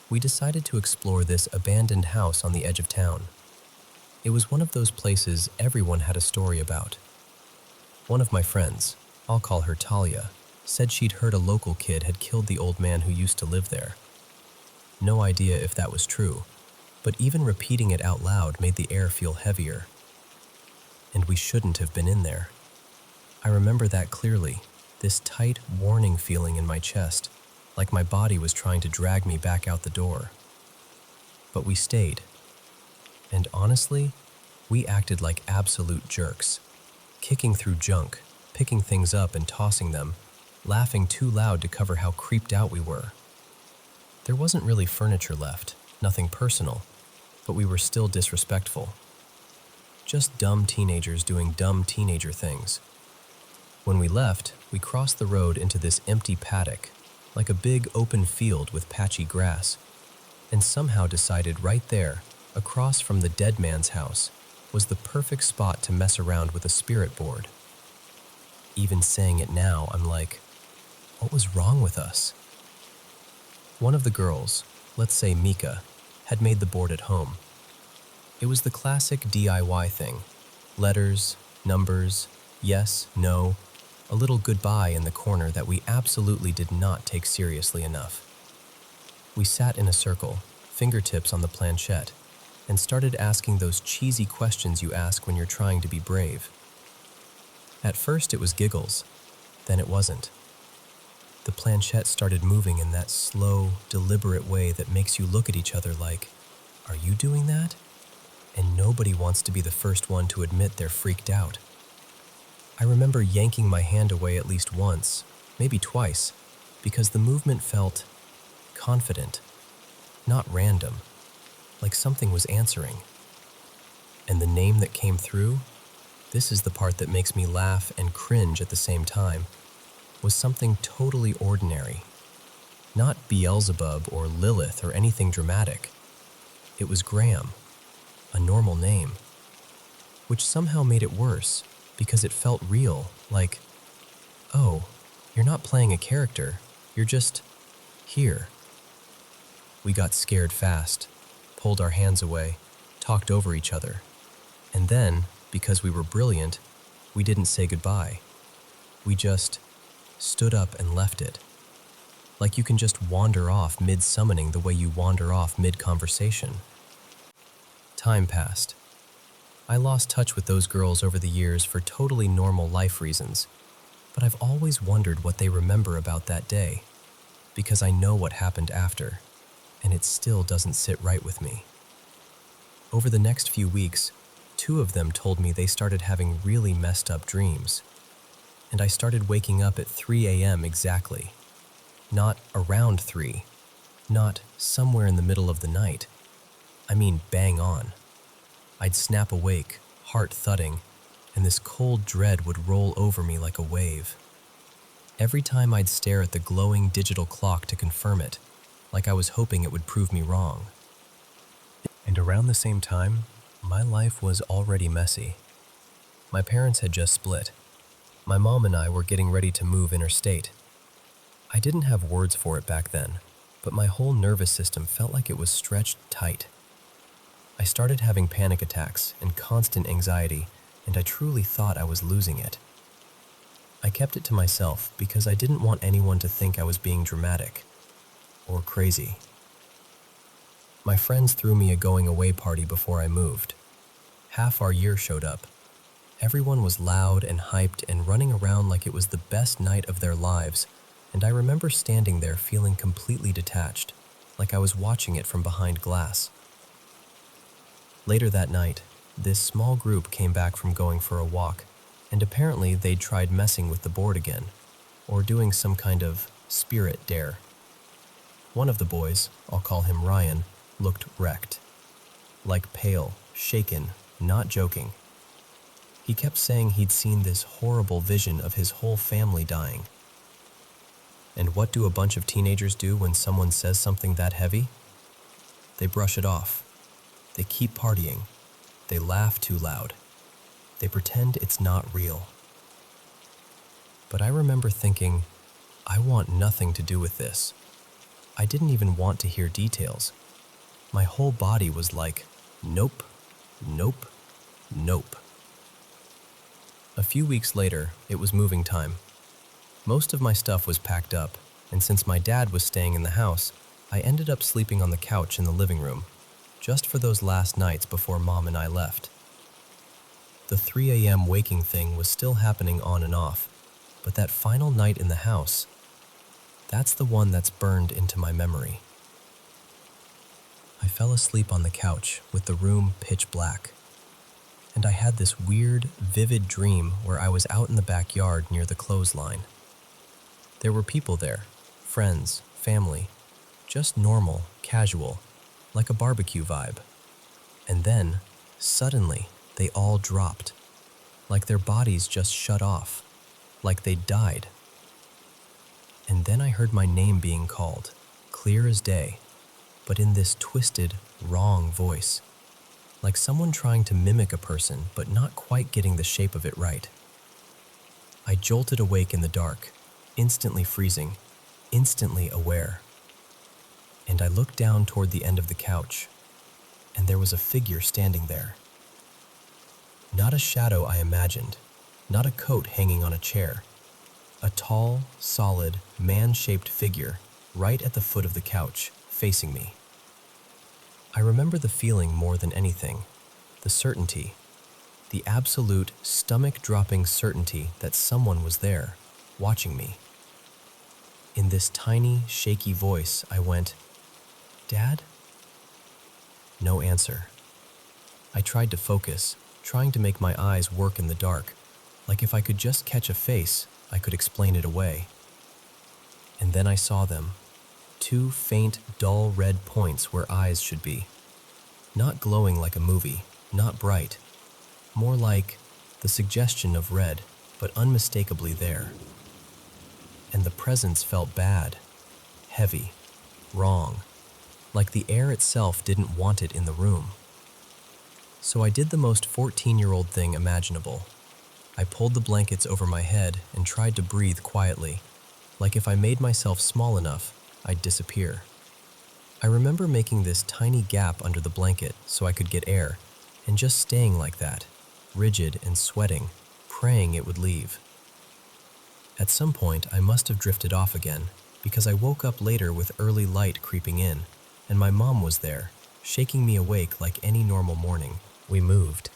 we decided to explore this abandoned house on the edge of town. It was one of those places everyone had a story about. One of my friends, I'll call her Talia, said she'd heard a local kid had killed the old man who used to live there. No idea if that was true, but even repeating it out loud made the air feel heavier. And we shouldn't have been in there. I remember that clearly, this tight, warning feeling in my chest, like my body was trying to drag me back out the door. But we stayed. And honestly, we acted like absolute jerks, kicking through junk, picking things up and tossing them, laughing too loud to cover how creeped out we were. There wasn't really furniture left, nothing personal, but we were still disrespectful. Just dumb teenagers doing dumb teenager things. When we left, we crossed the road into this empty paddock, like a big open field with patchy grass, and somehow decided right there, across from the dead man's house, was the perfect spot to mess around with a spirit board. Even saying it now, I'm like, what was wrong with us? One of the girls, let's say Mika, had made the board at home. It was the classic DIY thing. Letters, numbers, yes, no, a little goodbye in the corner that we absolutely did not take seriously enough. We sat in a circle, fingertips on the planchette, and started asking those cheesy questions you ask when you're trying to be brave. At first it was giggles, then it wasn't. The planchette started moving in that slow, deliberate way that makes you look at each other like, are you doing that? And nobody wants to be the first one to admit they're freaked out. I remember yanking my hand away at least once, maybe twice, because the movement felt confident, not random, like something was answering. And the name that came through, this is the part that makes me laugh and cringe at the same time, was something totally ordinary. Not Beelzebub or Lilith or anything dramatic. It was Graham, a normal name, which somehow made it worse because it felt real, like, oh, you're not playing a character, you're just here. We got scared fast, pulled our hands away, talked over each other, and then, because we were brilliant, we didn't say goodbye. We just stood up and left it. Like you can just wander off mid-summoning the way you wander off mid-conversation. Time passed. I lost touch with those girls over the years for totally normal life reasons, but I've always wondered what they remember about that day, because I know what happened after, and it still doesn't sit right with me. Over the next few weeks, 2 of them told me they started having really messed up dreams, and I started waking up at 3 a.m. exactly. Not around 3, not somewhere in the middle of the night. I mean bang on. I'd snap awake, heart thudding, and this cold dread would roll over me like a wave. Every time I'd stare at the glowing digital clock to confirm it, like I was hoping it would prove me wrong. And around the same time, my life was already messy. My parents had just split. My mom and I were getting ready to move interstate. I didn't have words for it back then, but my whole nervous system felt like it was stretched tight. I started having panic attacks and constant anxiety, and I truly thought I was losing it. I kept it to myself because I didn't want anyone to think I was being dramatic or crazy. My friends threw me a going-away party before I moved. Half our year showed up. Everyone was loud and hyped and running around like it was the best night of their lives, and I remember standing there feeling completely detached, like I was watching it from behind glass. Later that night, this small group came back from going for a walk, and apparently they'd tried messing with the board again, or doing some kind of spirit dare. One of the boys, I'll call him Ryan, looked wrecked. Like pale, shaken, not joking. He kept saying he'd seen this horrible vision of his whole family dying. And what do a bunch of teenagers do when someone says something that heavy? They brush it off. They keep partying. They laugh too loud. They pretend it's not real. But I remember thinking, I want nothing to do with this. I didn't even want to hear details. My whole body was like, nope, nope, nope. A few weeks later, it was moving time. Most of my stuff was packed up, and since my dad was staying in the house, I ended up sleeping on the couch in the living room, just for those last nights before Mom and I left. The 3 a.m. waking thing was still happening on and off, but that final night in the house, that's the one that's burned into my memory. I fell asleep on the couch with the room pitch black, and I had this weird, vivid dream where I was out in the backyard near the clothesline. There were people there, friends, family, just normal, casual, like a barbecue vibe. And then, suddenly, they all dropped, like their bodies just shut off, like they'd died. And then I heard my name being called, clear as day, but in this twisted, wrong voice, like someone trying to mimic a person but not quite getting the shape of it right. I jolted awake in the dark, instantly freezing, instantly aware. And I looked down toward the end of the couch, and there was a figure standing there. Not a shadow I imagined, not a coat hanging on a chair. A tall, solid, man-shaped figure right at the foot of the couch, facing me. I remember the feeling more than anything, the certainty, the absolute stomach-dropping certainty that someone was there, watching me. In this tiny, shaky voice, I went, "Dad?" No answer. I tried to focus, trying to make my eyes work in the dark, like if I could just catch a face, I could explain it away. And then I saw them, 2 faint, dull red points where eyes should be. Not glowing like a movie, not bright. More like the suggestion of red, but unmistakably there. And the presence felt bad, heavy, wrong, like the air itself didn't want it in the room. So I did the most 14-year-old thing imaginable. I pulled the blankets over my head and tried to breathe quietly, like if I made myself small enough, I'd disappear. I remember making this tiny gap under the blanket so I could get air, and just staying like that, rigid and sweating, praying it would leave. At some point, I must have drifted off again, because I woke up later with early light creeping in, and my mom was there, shaking me awake like any normal morning. We moved.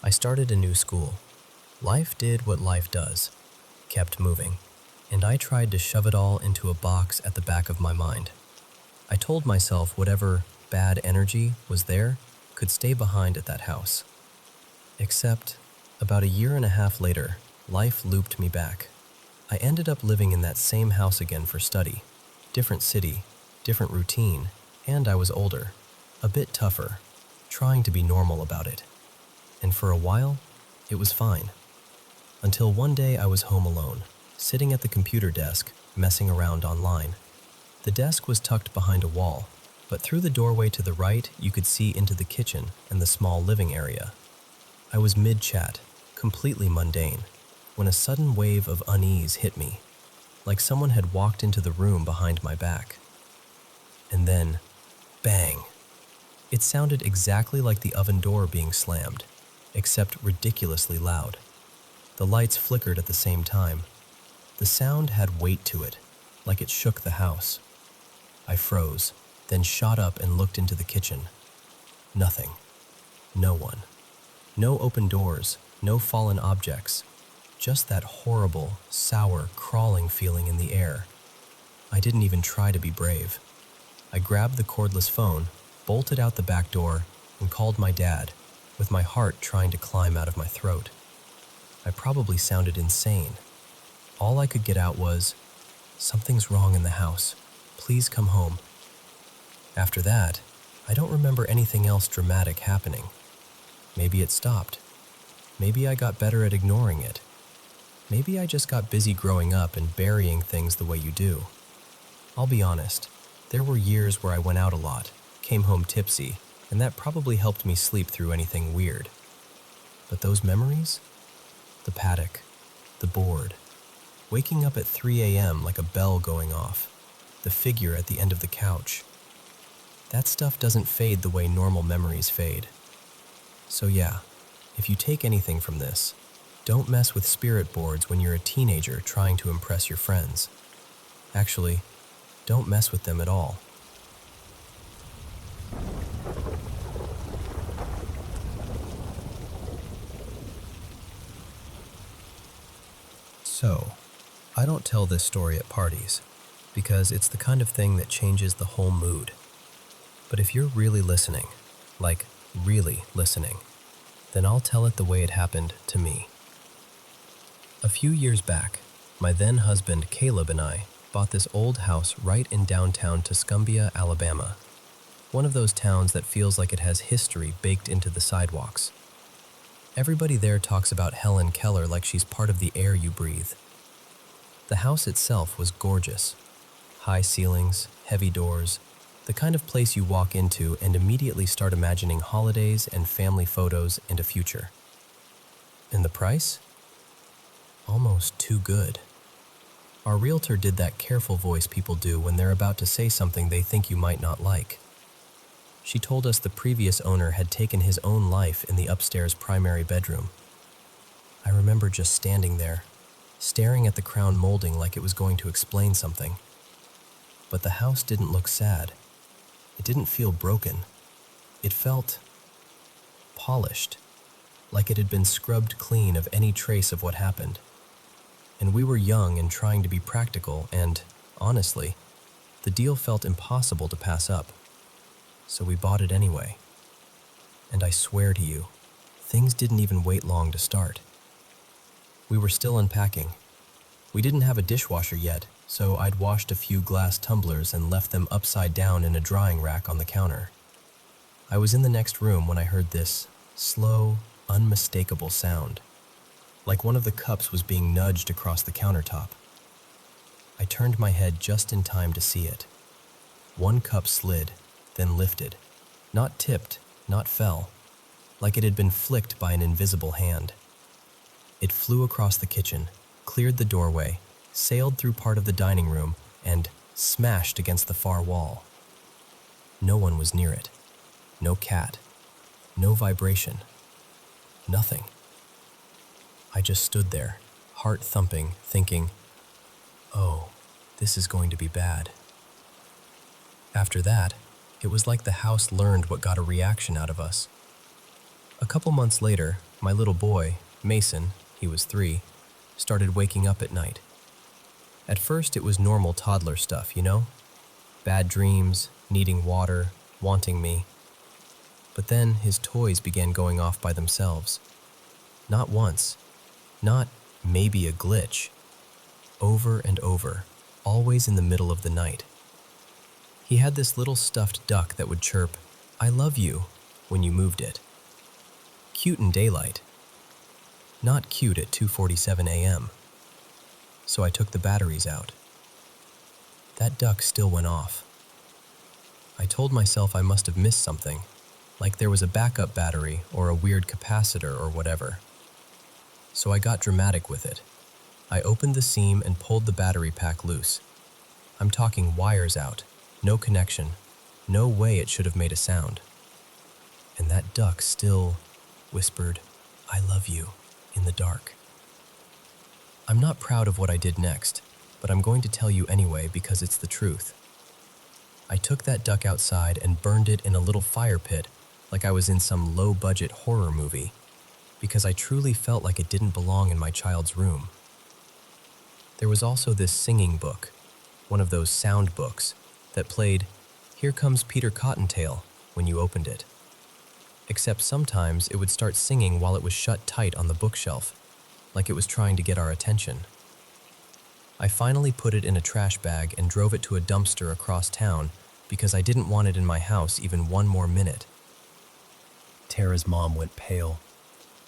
I started a new school. Life did what life does, kept moving, and I tried to shove it all into a box at the back of my mind. I told myself whatever bad energy was there could stay behind at that house. Except, about a year and a half later, life looped me back. I ended up living in that same house again for study. Different city, different routine, and I was older, a bit tougher, trying to be normal about it. And for a while, it was fine. Until one day I was home alone, sitting at the computer desk, messing around online. The desk was tucked behind a wall, but through the doorway to the right, you could see into the kitchen and the small living area. I was mid-chat, completely mundane, when a sudden wave of unease hit me, like someone had walked into the room behind my back. And then, bang! It sounded exactly like the oven door being slammed, except ridiculously loud. The lights flickered at the same time. The sound had weight to it, like it shook the house. I froze, then shot up and looked into the kitchen. Nothing. No one. No open doors, no fallen objects. Just that horrible, sour, crawling feeling in the air. I didn't even try to be brave. I grabbed the cordless phone, bolted out the back door, and called my dad, with my heart trying to climb out of my throat. I probably sounded insane. All I could get out was, "Something's wrong in the house. Please come home." After that, I don't remember anything else dramatic happening. Maybe it stopped. Maybe I got better at ignoring it. Maybe I just got busy growing up and burying things the way you do. I'll be honest, there were years where I went out a lot, came home tipsy, and that probably helped me sleep through anything weird. But those memories? The paddock, the board, waking up at 3 a.m. like a bell going off, the figure at the end of the couch. That stuff doesn't fade the way normal memories fade. So yeah, if you take anything from this, don't mess with spirit boards when you're a teenager trying to impress your friends. Actually, don't mess with them at all. So, I don't tell this story at parties, because it's the kind of thing that changes the whole mood. But if you're really listening, like really listening, then I'll tell it the way it happened to me. A few years back, my then husband Caleb and I bought this old house right in downtown Tuscumbia, Alabama. One of those towns that feels like it has history baked into the sidewalks. Everybody there talks about Helen Keller like she's part of the air you breathe. The house itself was gorgeous. High ceilings, heavy doors, the kind of place you walk into and immediately start imagining holidays and family photos and a future. And the price? Almost too good. Our realtor did that careful voice people do when they're about to say something they think you might not like. She told us the previous owner had taken his own life in the upstairs primary bedroom. I remember just standing there, staring at the crown molding like it was going to explain something. But the house didn't look sad. It didn't feel broken. It felt polished, like it had been scrubbed clean of any trace of what happened. And we were young and trying to be practical, and, honestly, the deal felt impossible to pass up. So we bought it anyway. And I swear to you, things didn't even wait long to start. We were still unpacking. We didn't have a dishwasher yet, so I'd washed a few glass tumblers and left them upside down in a drying rack on the counter. I was in the next room when I heard this slow, unmistakable sound, like one of the cups was being nudged across the countertop. I turned my head just in time to see it. One cup slid, then lifted. Not tipped, not fell, like it had been flicked by an invisible hand. It flew across the kitchen, cleared the doorway, sailed through part of the dining room, and smashed against the far wall. No one was near it. No cat. No vibration. Nothing. I just stood there, heart thumping, thinking, oh, this is going to be bad. After that, it was like the house learned what got a reaction out of us. A couple months later, my little boy, Mason, he was 3, started waking up at night. At first, it was normal toddler stuff, you know? Bad dreams, needing water, wanting me. But then his toys began going off by themselves. Not once. Not maybe a glitch. Over and over, always in the middle of the night. He had this little stuffed duck that would chirp, "I love you," when you moved it. Cute in daylight. Not cute at 2:47 a.m. So I took the batteries out. That duck still went off. I told myself I must have missed something, like there was a backup battery or a weird capacitor or whatever. So I got dramatic with it. I opened the seam and pulled the battery pack loose. I'm talking wires out, no connection, no way it should have made a sound. And that duck still whispered, "I love you," in the dark. I'm not proud of what I did next, but I'm going to tell you anyway because it's the truth. I took that duck outside and burned it in a little fire pit like I was in some low-budget horror movie, because I truly felt like it didn't belong in my child's room. There was also this singing book, one of those sound books, that played "Here Comes Peter Cottontail" when you opened it. Except sometimes it would start singing while it was shut tight on the bookshelf, like it was trying to get our attention. I finally put it in a trash bag and drove it to a dumpster across town because I didn't want it in my house even one more minute. Tara's mom went pale.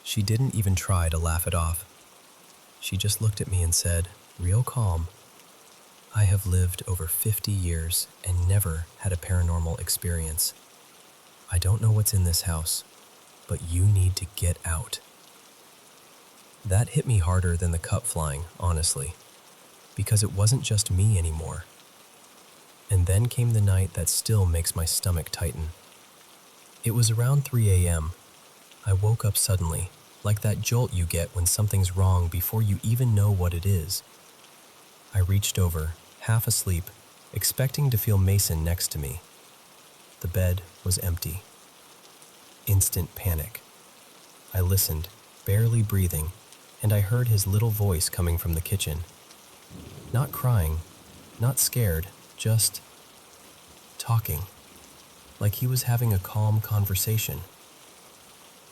She didn't even try to laugh it off. She just looked at me and said, real calm, I have lived over 50 years and never had a paranormal experience. I don't know what's in this house, but you need to get out. That hit me harder than the cup flying, honestly, because it wasn't just me anymore. And then came the night that still makes my stomach tighten. It was around 3 a.m. I woke up suddenly, like that jolt you get when something's wrong before you even know what it is. I reached over, half asleep, expecting to feel Mason next to me. The bed was empty. Instant panic. I listened, barely breathing, and I heard his little voice coming from the kitchen. Not crying, not scared, just talking, like he was having a calm conversation.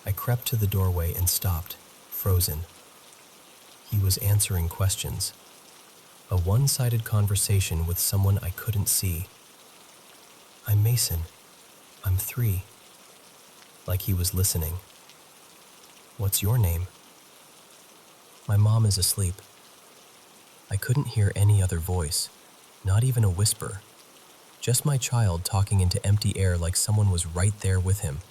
I crept to the doorway and stopped, frozen. He was answering questions. A one-sided conversation with someone I couldn't see. "I'm Mason. I'm 3. Like he was listening. "What's your name?" "My mom is asleep." I couldn't hear any other voice, not even a whisper. Just my child talking into empty air like someone was right there with him.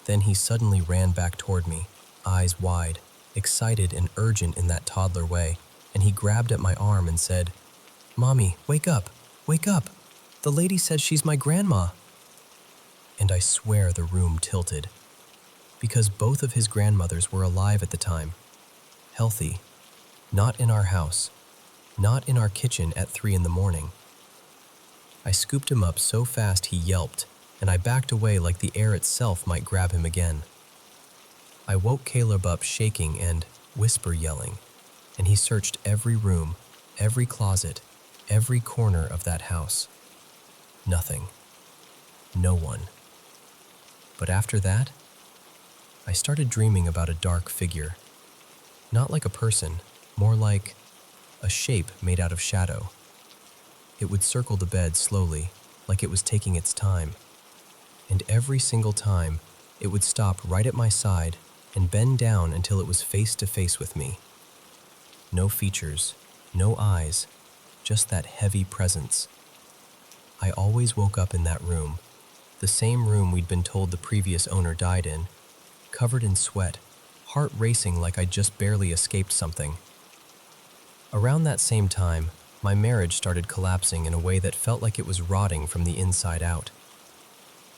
Then he suddenly ran back toward me, eyes wide, excited and urgent in that toddler way, and he grabbed at my arm and said, "Mommy, wake up! Wake up! The lady said she's my grandma!" And I swear the room tilted, because both of his grandmothers were alive at the time, healthy, not in our house, not in our kitchen at 3 in the morning. I scooped him up so fast he yelped, and I backed away like the air itself might grab him again. I woke Caleb up shaking and whisper yelling, and he searched every room, every closet, every corner of that house. Nothing. No one. But after that, I started dreaming about a dark figure. Not like a person, more like a shape made out of shadow. It would circle the bed slowly, like it was taking its time. And every single time, it would stop right at my side and bend down until it was face to face with me. No features, no eyes, just that heavy presence. I always woke up in that room, the same room we'd been told the previous owner died in, covered in sweat, heart racing like I'd just barely escaped something. Around that same time, my marriage started collapsing in a way that felt like it was rotting from the inside out.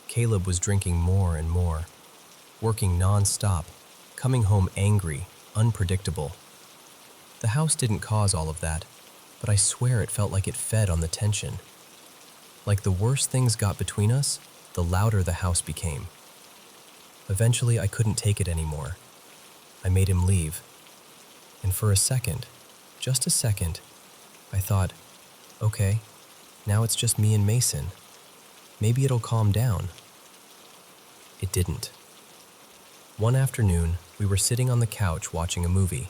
Caleb was drinking more and more, working non-stop, coming home angry, unpredictable. The house didn't cause all of that, but I swear it felt like it fed on the tension. Like the worse things got between us, the louder the house became. Eventually, I couldn't take it anymore. I made him leave. And for a second, just a second, I thought, okay, now it's just me and Mason. Maybe it'll calm down. It didn't. One afternoon, we were sitting on the couch watching a movie.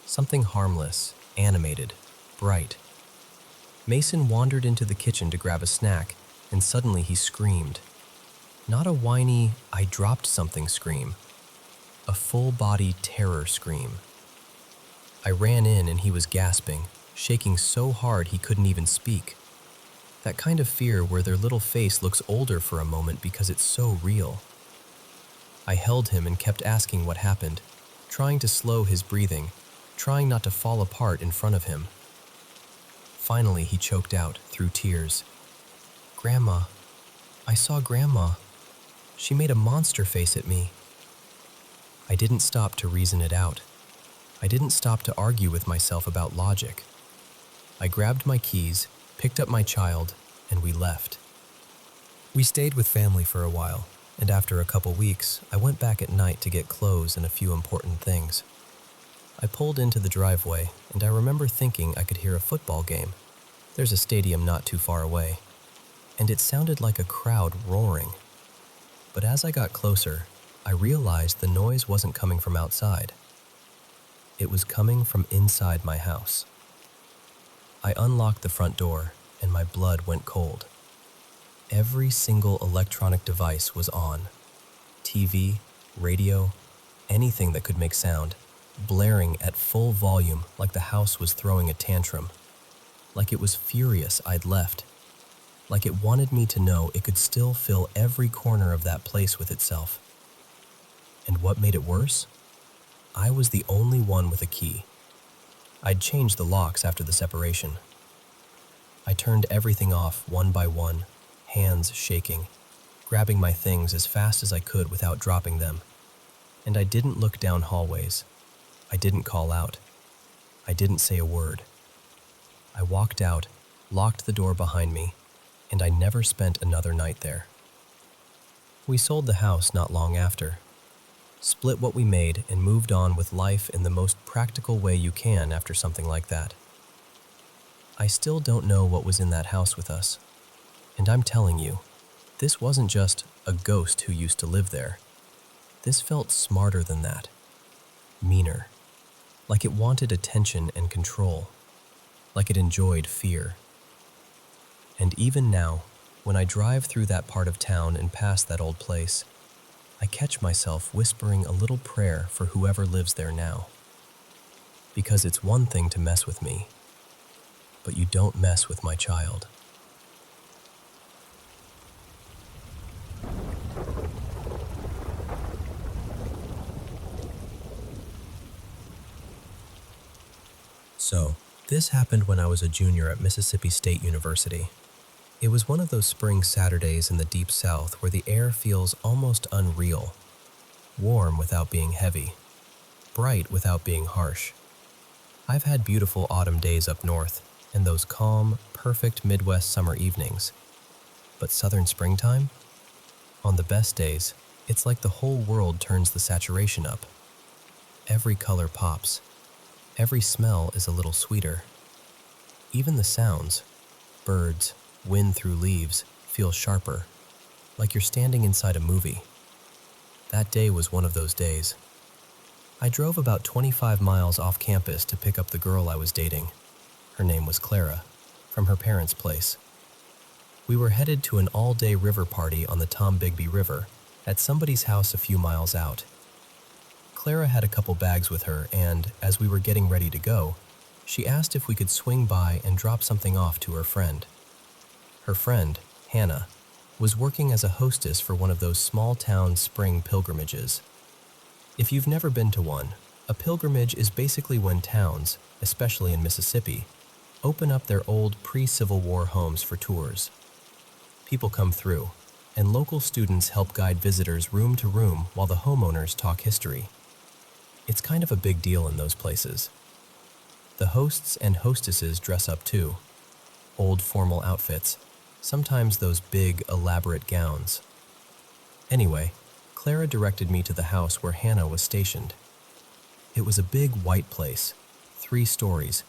Something harmless, animated, bright. Mason wandered into the kitchen to grab a snack, and suddenly he screamed. Not a whiny, "I dropped something" scream. A full-body terror scream. I ran in and he was gasping, shaking so hard he couldn't even speak. That kind of fear where their little face looks older for a moment because it's so real. I held him and kept asking what happened, trying to slow his breathing, trying not to fall apart in front of him. Finally, he choked out, through tears. "Grandma, I saw Grandma. She made a monster face at me." I didn't stop to reason it out. I didn't stop to argue with myself about logic. I grabbed my keys, picked up my child, and we left. We stayed with family for a while, and after a couple weeks, I went back at night to get clothes and a few important things. I pulled into the driveway, and I remember thinking I could hear a football game. There's a stadium not too far away, and it sounded like a crowd roaring. But as I got closer, I realized the noise wasn't coming from outside. It was coming from inside my house. I unlocked the front door, and my blood went cold. Every single electronic device was on. TV, radio, anything that could make sound, blaring at full volume like the house was throwing a tantrum. like it was furious I'd left, like it wanted me to know it could still fill every corner of that place with itself. And what made it worse? I was the only one with a key. I'd changed the locks after the separation. I turned everything off one by one, hands shaking, grabbing my things as fast as I could without dropping them. And I didn't look down hallways. I didn't call out. I didn't say a word. I walked out, locked the door behind me, and I never spent another night there. We sold the house not long after, split what we made, and moved on with life in the most practical way you can after something like that. I still don't know what was in that house with us, and I'm telling you, this wasn't just a ghost who used to live there. This felt smarter than that, meaner, like it wanted attention and control, like it enjoyed fear. And even now, when I drive through that part of town and past that old place, I catch myself whispering a little prayer for whoever lives there now. Because it's one thing to mess with me, but you don't mess with my child. So, this happened when I was a junior at Mississippi State University. It was one of those spring Saturdays in the deep south where the air feels almost unreal, warm without being heavy, bright without being harsh. I've had beautiful autumn days up north and those calm, perfect Midwest summer evenings. But southern springtime? On the best days, it's like the whole world turns the saturation up. Every color pops. Every smell is a little sweeter. Even the sounds, birds, wind through leaves, feel sharper, like you're standing inside a movie. That day was one of those days. I drove about 25 miles off campus to pick up the girl I was dating. Her name was Clara, from her parents' place. We were headed to an all-day river party on the Tombigbee River at somebody's house a few miles out. Clara had a couple bags with her, and as we were getting ready to go, she asked if we could swing by and drop something off to her friend. Her friend, Hannah, was working as a hostess for one of those small-town spring pilgrimages. If you've never been to one, a pilgrimage is basically when towns, especially in Mississippi, open up their old pre-Civil War homes for tours. People come through, and local students help guide visitors room to room while the homeowners talk history. It's kind of a big deal in those places. The hosts and hostesses dress up too. Old formal outfits, sometimes those big, elaborate gowns. Anyway, Clara directed me to the house where Hannah was stationed. It was a big white place, 3 stories,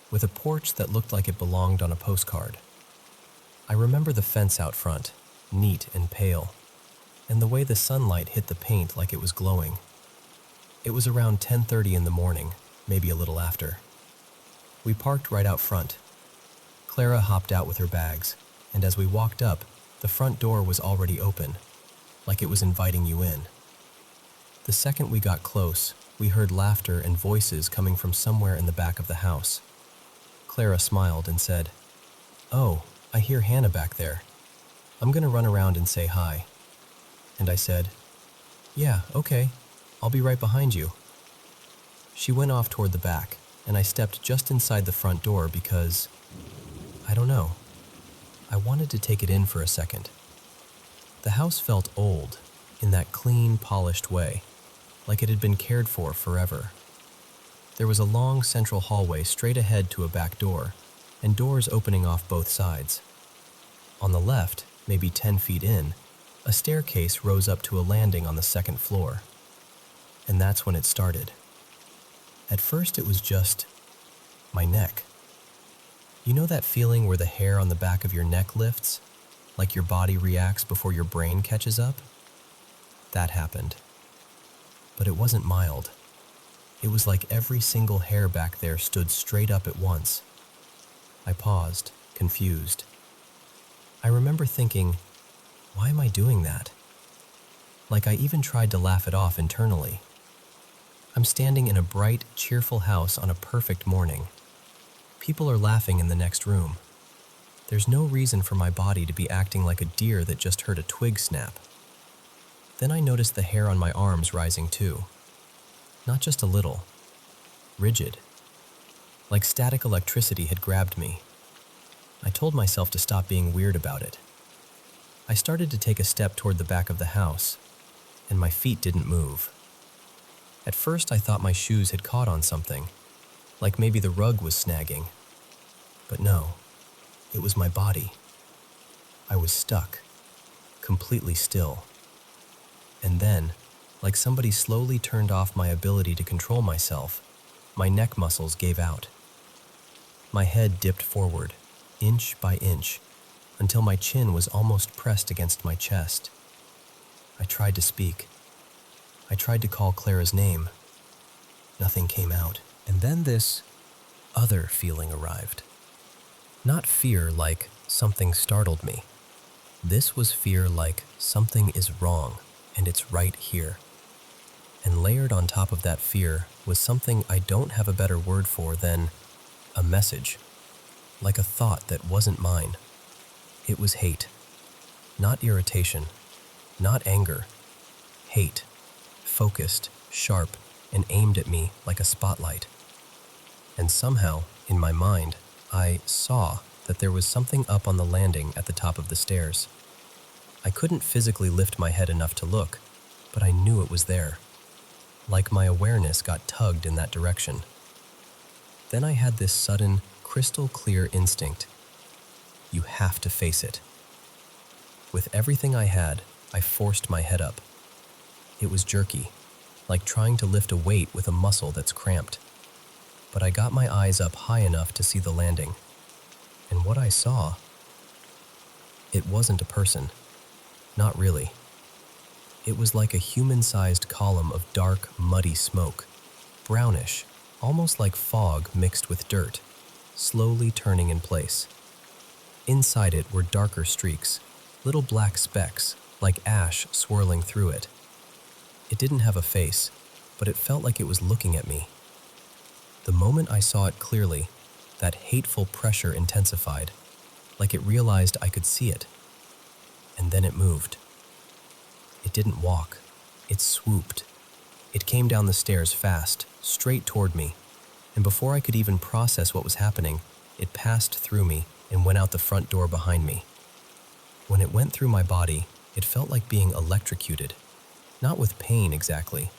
with a porch that looked like it belonged on a postcard. I remember the fence out front, neat and pale, and the way the sunlight hit the paint like it was glowing. It was around 10:30 in the morning, maybe a little after. We parked right out front. Clara hopped out with her bags, and as we walked up, the front door was already open, like it was inviting you in. The second we got close, we heard laughter and voices coming from somewhere in the back of the house. Clara smiled and said, "Oh, I hear Hannah back there. I'm gonna run around and say hi." And I said, "Yeah, okay, I'll be right behind you." She went off toward the back, and I stepped just inside the front door because, I don't know, I wanted to take it in for a second. The house felt old, in that clean, polished way, like it had been cared for forever. There was a long central hallway straight ahead to a back door, and doors opening off both sides. On the left, maybe 10 feet in, a staircase rose up to a landing on the second floor. And that's when it started. At first it was just my neck. You know that feeling where the hair on the back of your neck lifts, like your body reacts before your brain catches up? That happened. But it wasn't mild. It was like every single hair back there stood straight up at once. I paused, confused. I remember thinking, why am I doing that? Like I even tried to laugh it off internally. I'm standing in a bright, cheerful house on a perfect morning. People are laughing in the next room. There's no reason for my body to be acting like a deer that just heard a twig snap. Then I noticed the hair on my arms rising too. Not just a little. Rigid. Like static electricity had grabbed me. I told myself to stop being weird about it. I started to take a step toward the back of the house, and my feet didn't move. At first I thought my shoes had caught on something, like maybe the rug was snagging. But no, it was my body. I was stuck, completely still. And then, like somebody slowly turned off my ability to control myself, my neck muscles gave out. My head dipped forward, inch by inch, until my chin was almost pressed against my chest. I tried to speak. I tried to call Clara's name. Nothing came out. And then this other feeling arrived. Not fear like something startled me. This was fear like something is wrong and it's right here. And layered on top of that fear was something I don't have a better word for than a message. Like a thought that wasn't mine. It was hate. Not irritation. Not anger. Hate. Focused, sharp, and aimed at me like a spotlight. And somehow, in my mind, I saw that there was something up on the landing at the top of the stairs. I couldn't physically lift my head enough to look, but I knew it was there. Like my awareness got tugged in that direction. Then I had this sudden, crystal clear instinct. You have to face it. With everything I had, I forced my head up. It was jerky, like trying to lift a weight with a muscle that's cramped. But I got my eyes up high enough to see the landing. And what I saw, it wasn't a person. Not really. It was like a human-sized column of dark, muddy smoke, brownish, almost like fog mixed with dirt, slowly turning in place. Inside it were darker streaks, little black specks, like ash swirling through it. It didn't have a face, but it felt like it was looking at me. The moment I saw it clearly, that hateful pressure intensified, like it realized I could see it. And then it moved. It didn't walk. It swooped. It came down the stairs fast, straight toward me, and before I could even process what was happening, it passed through me and went out the front door behind me. When it went through my body, it felt like being electrocuted, not with pain exactly,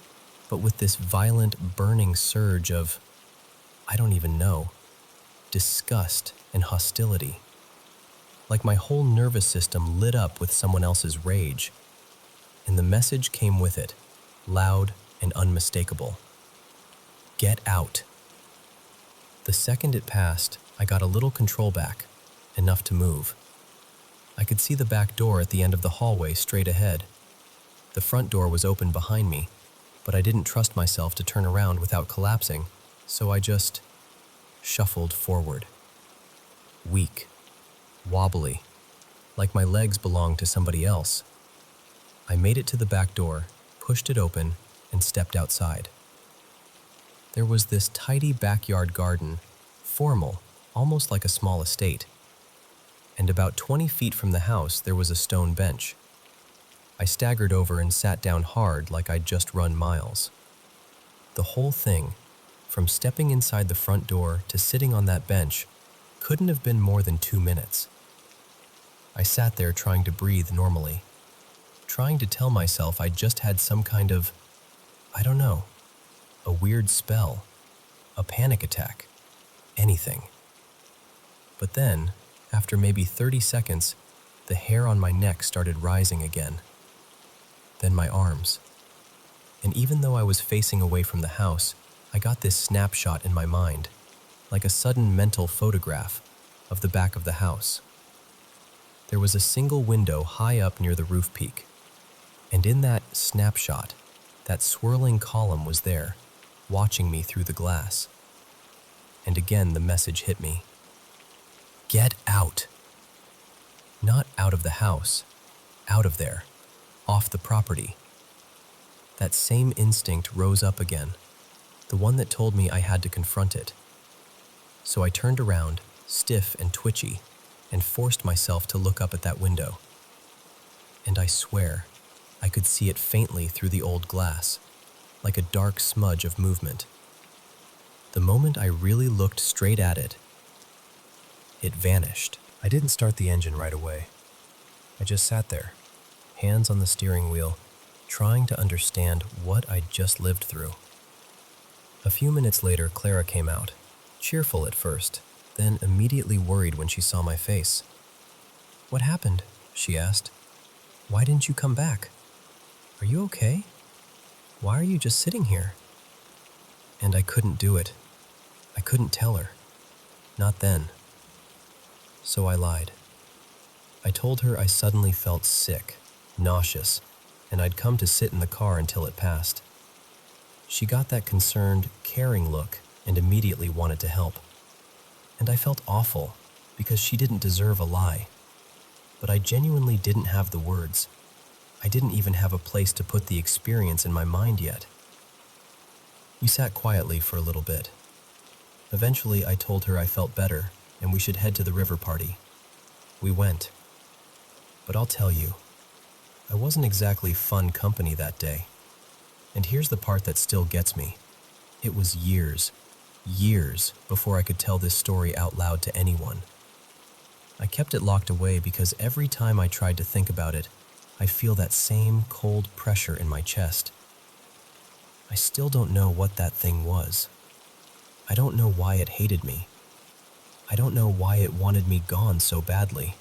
but with this violent, burning surge of, I don't even know, disgust and hostility. Like my whole nervous system lit up with someone else's rage. And the message came with it, loud and unmistakable. Get out. The second it passed, I got a little control back, enough to move. I could see the back door at the end of the hallway straight ahead. The front door was open behind me, but I didn't trust myself to turn around without collapsing, so I just shuffled forward. Weak, wobbly, like my legs belonged to somebody else. I made it to the back door, pushed it open, and stepped outside. There was this tidy backyard garden, formal, almost like a small estate. And about 20 feet from the house there was a stone bench. I staggered over and sat down hard like I'd just run miles. The whole thing, from stepping inside the front door to sitting on that bench, couldn't have been more than 2 minutes. I sat there trying to breathe normally, trying to tell myself I'd just had some kind of, I don't know, a weird spell, a panic attack, anything. But then, after maybe 30 seconds, the hair on my neck started rising again. Then my arms. And even though I was facing away from the house, I got this snapshot in my mind, like a sudden mental photograph of the back of the house. There was a single window high up near the roof peak, and in that snapshot, that swirling column was there, watching me through the glass. And again the message hit me. Get out. Not out of the house, out of there, off the property. That same instinct rose up again, the one that told me I had to confront it. So I turned around, stiff and twitchy, and forced myself to look up at that window. And I swear, I could see it faintly through the old glass, like a dark smudge of movement. The moment I really looked straight at it, it vanished. I didn't start the engine right away. I just sat there, hands on the steering wheel, trying to understand what I'd just lived through. A few minutes later, Clara came out, cheerful at first, then immediately worried when she saw my face. "What happened?" she asked. "Why didn't you come back? Are you okay? Why are you just sitting here?" And I couldn't do it. I couldn't tell her. Not then. So I lied. I told her I suddenly felt sick, nauseous, and I'd come to sit in the car until it passed. She got that concerned, caring look and immediately wanted to help. And I felt awful because she didn't deserve a lie. But I genuinely didn't have the words. I didn't even have a place to put the experience in my mind yet. We sat quietly for a little bit. Eventually, I told her I felt better and we should head to the river party. We went. But I'll tell you, I wasn't exactly fun company that day. And here's the part that still gets me. It was years before I could tell this story out loud to anyone. I kept it locked away because every time I tried to think about it, I feel that same cold pressure in my chest. I still don't know what that thing was. I don't know why it hated me. I don't know why it wanted me gone so badly.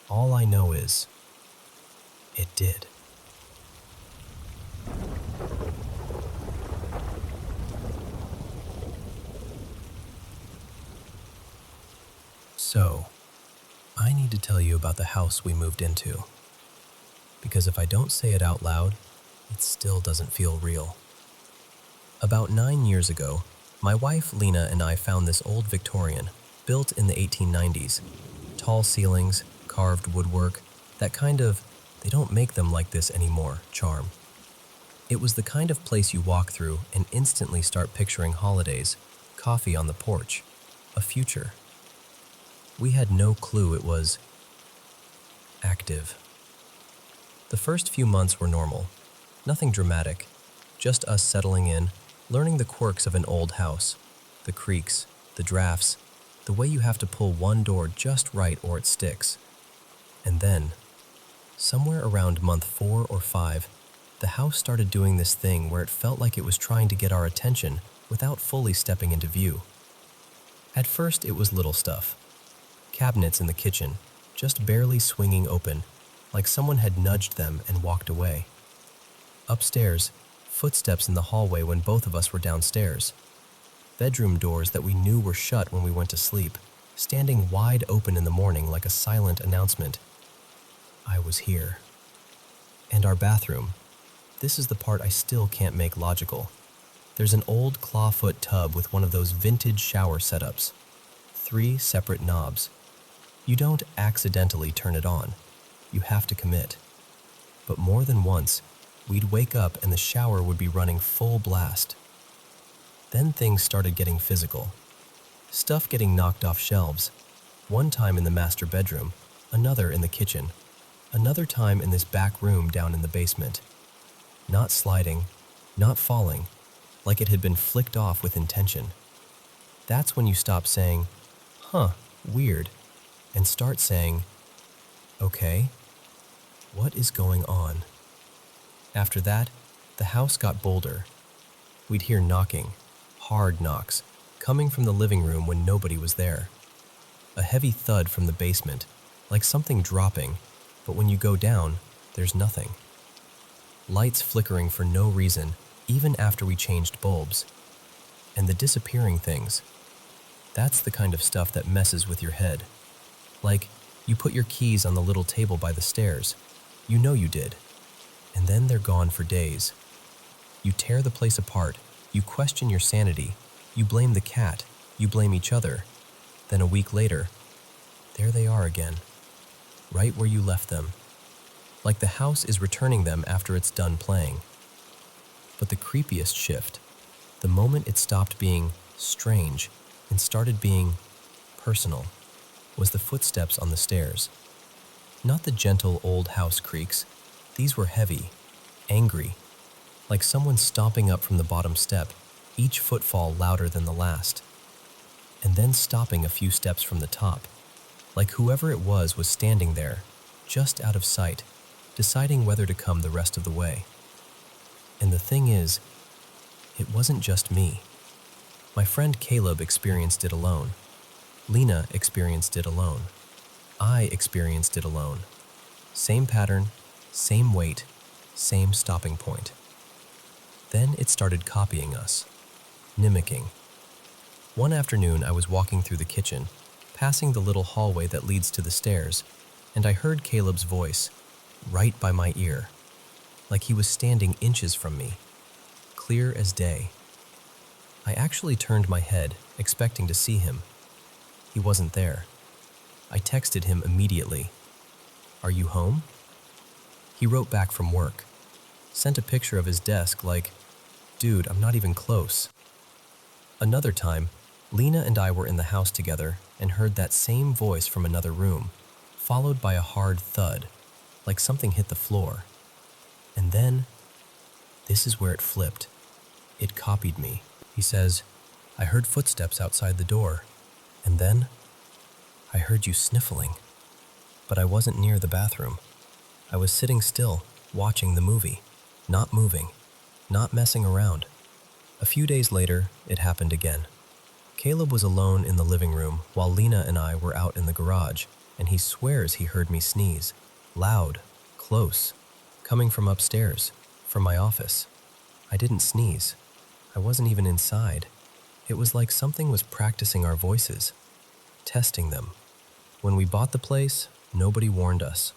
All I know is, it did. So, I need to tell you about the house we moved into. Because if I don't say it out loud, it still doesn't feel real. About 9 years ago, my wife Lena and I found this old Victorian, built in the 1890s. Tall ceilings, carved woodwork, that kind of, they don't make them like this anymore, charm. It was the kind of place you walk through and instantly start picturing holidays, coffee on the porch, a future. We had no clue it was active. The first few months were normal, nothing dramatic, just us settling in, learning the quirks of an old house, the creaks, the drafts, the way you have to pull one door just right or it sticks. And then, somewhere around month 4 or 5, the house started doing this thing where it felt like it was trying to get our attention without fully stepping into view. At first, it was little stuff. Cabinets in the kitchen, just barely swinging open, like someone had nudged them and walked away. Upstairs, footsteps in the hallway when both of us were downstairs. Bedroom doors that we knew were shut when we went to sleep, standing wide open in the morning like a silent announcement. I was here. And our bathroom. This is the part I still can't make logical. There's an old clawfoot tub with one of those vintage shower setups. 3 separate knobs. You don't accidentally turn it on. You have to commit. But more than once, we'd wake up and the shower would be running full blast. Then things started getting physical. Stuff getting knocked off shelves. One time in the master bedroom, another in the kitchen, another time in this back room down in the basement. Not sliding, not falling, like it had been flicked off with intention. That's when you stop saying, "Huh, weird," and start saying, "Okay, what is going on?" After that, the house got bolder. We'd hear knocking, hard knocks, coming from the living room when nobody was there. A heavy thud from the basement, like something dropping, but when you go down, there's nothing. Lights flickering for no reason, even after we changed bulbs. And the disappearing things. That's the kind of stuff that messes with your head. Like, you put your keys on the little table by the stairs. You know you did. And then they're gone for days. You tear the place apart. You question your sanity. You blame the cat. You blame each other. Then a week later, there they are again. Right where you left them. Like the house is returning them after it's done playing. But the creepiest shift, the moment it stopped being strange and started being personal was the footsteps on the stairs. Not the gentle old house creaks. These were heavy, angry, like someone stomping up from the bottom step, each footfall louder than the last, and then stopping a few steps from the top, like whoever it was standing there, just out of sight, deciding whether to come the rest of the way. And the thing is, it wasn't just me. My friend Caleb experienced it alone. Lena experienced it alone. I experienced it alone. Same pattern, same weight, same stopping point. Then it started copying us, mimicking. One afternoon I was walking through the kitchen, passing the little hallway that leads to the stairs, and I heard Caleb's voice, right by my ear, like he was standing inches from me, clear as day. I actually turned my head, expecting to see him. He wasn't there. I texted him immediately. "Are you home?" He wrote back from work, sent a picture of his desk like, "Dude, I'm not even close." Another time, Lena and I were in the house together and heard that same voice from another room, followed by a hard thud, like something hit the floor. And then, this is where it flipped. It copied me. He says, "I heard footsteps outside the door, and then I heard you sniffling. But I wasn't near the bathroom. I was sitting still, watching the movie, not moving, not messing around." A few days later, it happened again. Caleb was alone in the living room while Lena and I were out in the garage, and he swears he heard me sneeze, loud, close, coming from upstairs, from my office. I didn't sneeze. I wasn't even inside. It was like something was practicing our voices, testing them. When we bought the place, nobody warned us.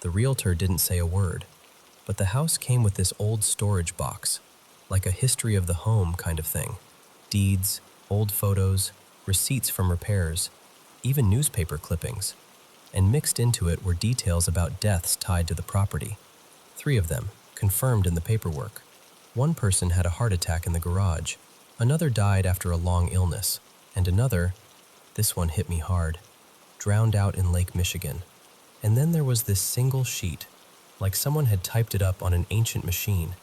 The realtor didn't say a word, but the house came with this old storage box, like a history of the home kind of thing. Deeds, old photos, receipts from repairs, even newspaper clippings. And mixed into it were details about deaths tied to the property. 3 of them, confirmed in the paperwork. One person had a heart attack in the garage, another died after a long illness, and another, this one hit me hard, drowned out in Lake Michigan. And then there was this single sheet, like someone had typed it up on an ancient machine,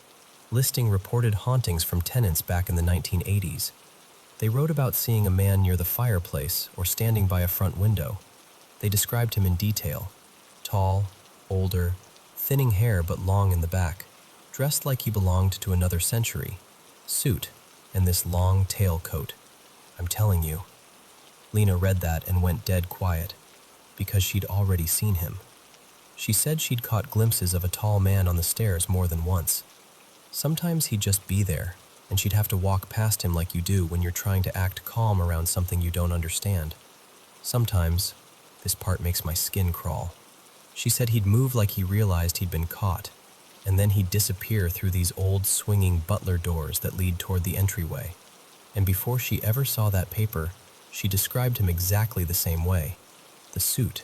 listing reported hauntings from tenants back in the 1980s. They wrote about seeing a man near the fireplace or standing by a front window. They described him in detail. Tall, older, thinning hair but long in the back, dressed like he belonged to another century, suit, and this long tailcoat. I'm telling you. Lena read that and went dead quiet, because she'd already seen him. She said she'd caught glimpses of a tall man on the stairs more than once. Sometimes he'd just be there, and she'd have to walk past him like you do when you're trying to act calm around something you don't understand. Sometimes, this part makes my skin crawl. She said he'd move like he realized he'd been caught, and then he'd disappear through these old swinging butler doors that lead toward the entryway. And before she ever saw that paper, she described him exactly the same way. The suit,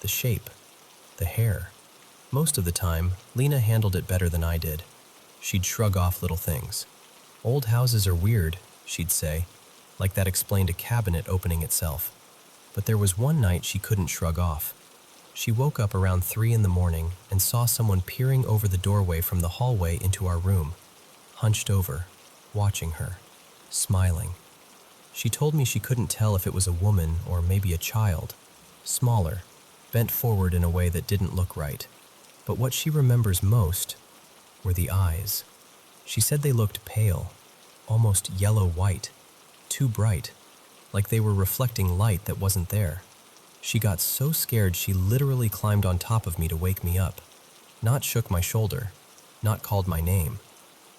the shape, the hair. Most of the time, Lena handled it better than I did. She'd shrug off little things. "Old houses are weird," she'd say, like that explained a cabinet opening itself. But there was one night she couldn't shrug off. She woke up around 3 in the morning and saw someone peering over the doorway from the hallway into our room, hunched over, watching her, smiling. She told me she couldn't tell if it was a woman or maybe a child, smaller, bent forward in a way that didn't look right. But what she remembers most were the eyes. She said they looked pale, almost yellow-white, too bright, like they were reflecting light that wasn't there. She got so scared she literally climbed on top of me to wake me up. Not shook my shoulder, not called my name.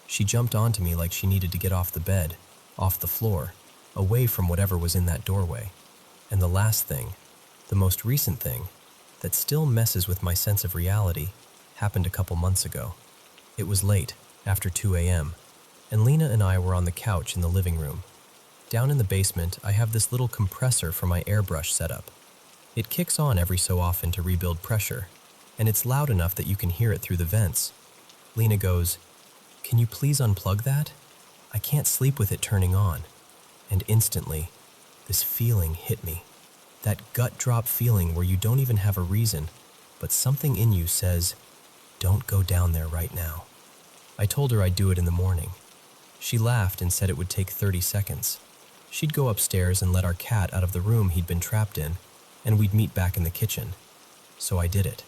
She jumped onto me like she needed to get off the bed, off the floor, away from whatever was in that doorway. And the last thing, the most recent thing, that still messes with my sense of reality, happened a couple months ago. It was late, after 2 a.m., and Lena and I were on the couch in the living room. Down in the basement, I have this little compressor for my airbrush setup. It kicks on every so often to rebuild pressure, and it's loud enough that you can hear it through the vents. Lena goes, "Can you please unplug that? I can't sleep with it turning on." And instantly, this feeling hit me. That gut drop feeling where you don't even have a reason, but something in you says, don't go down there right now. I told her I'd do it in the morning. She laughed and said it would take 30 seconds. She'd go upstairs and let our cat out of the room he'd been trapped in, and we'd meet back in the kitchen. So I did it.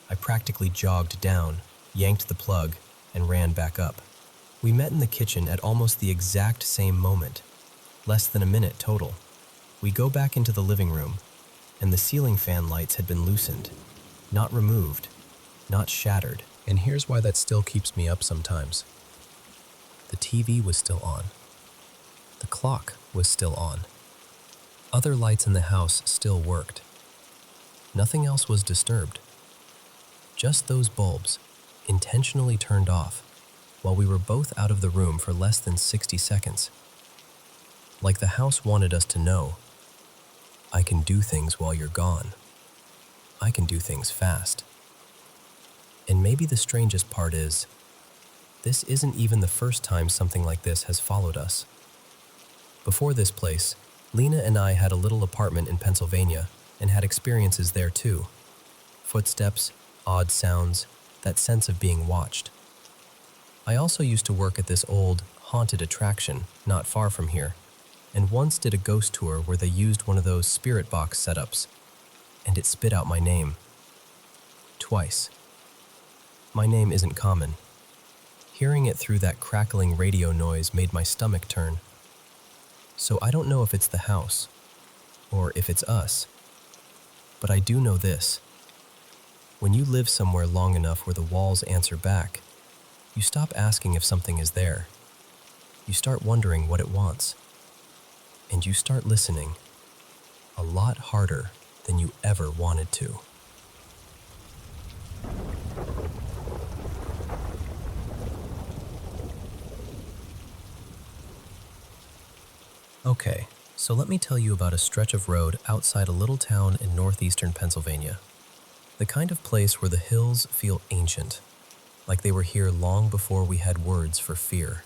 I practically jogged down, yanked the plug, and ran back up. We met in the kitchen at almost the exact same moment, less than a minute total. We go back into the living room, and the ceiling fan lights had been loosened, not removed, not shattered. And here's why that still keeps me up sometimes. The TV was still on. The clock was still on. Other lights in the house still worked. Nothing else was disturbed. Just those bulbs, intentionally turned off, while we were both out of the room for less than 60 seconds. Like the house wanted us to know, I can do things while you're gone. I can do things fast. And maybe the strangest part is, this isn't even the first time something like this has followed us. Before this place, Lena and I had a little apartment in Pennsylvania and had experiences there too. Footsteps, odd sounds, that sense of being watched. I also used to work at this old, haunted attraction not far from here, and once did a ghost tour where they used one of those spirit box setups, and it spit out my name. Twice. My name isn't common. Hearing it through that crackling radio noise made my stomach turn. So I don't know if it's the house, or if it's us, but I do know this. When you live somewhere long enough where the walls answer back, you stop asking if something is there. You start wondering what it wants. And you start listening a lot harder than you ever wanted to. Okay, so let me tell you about a stretch of road outside a little town in northeastern Pennsylvania. The kind of place where the hills feel ancient, like they were here long before we had words for fear.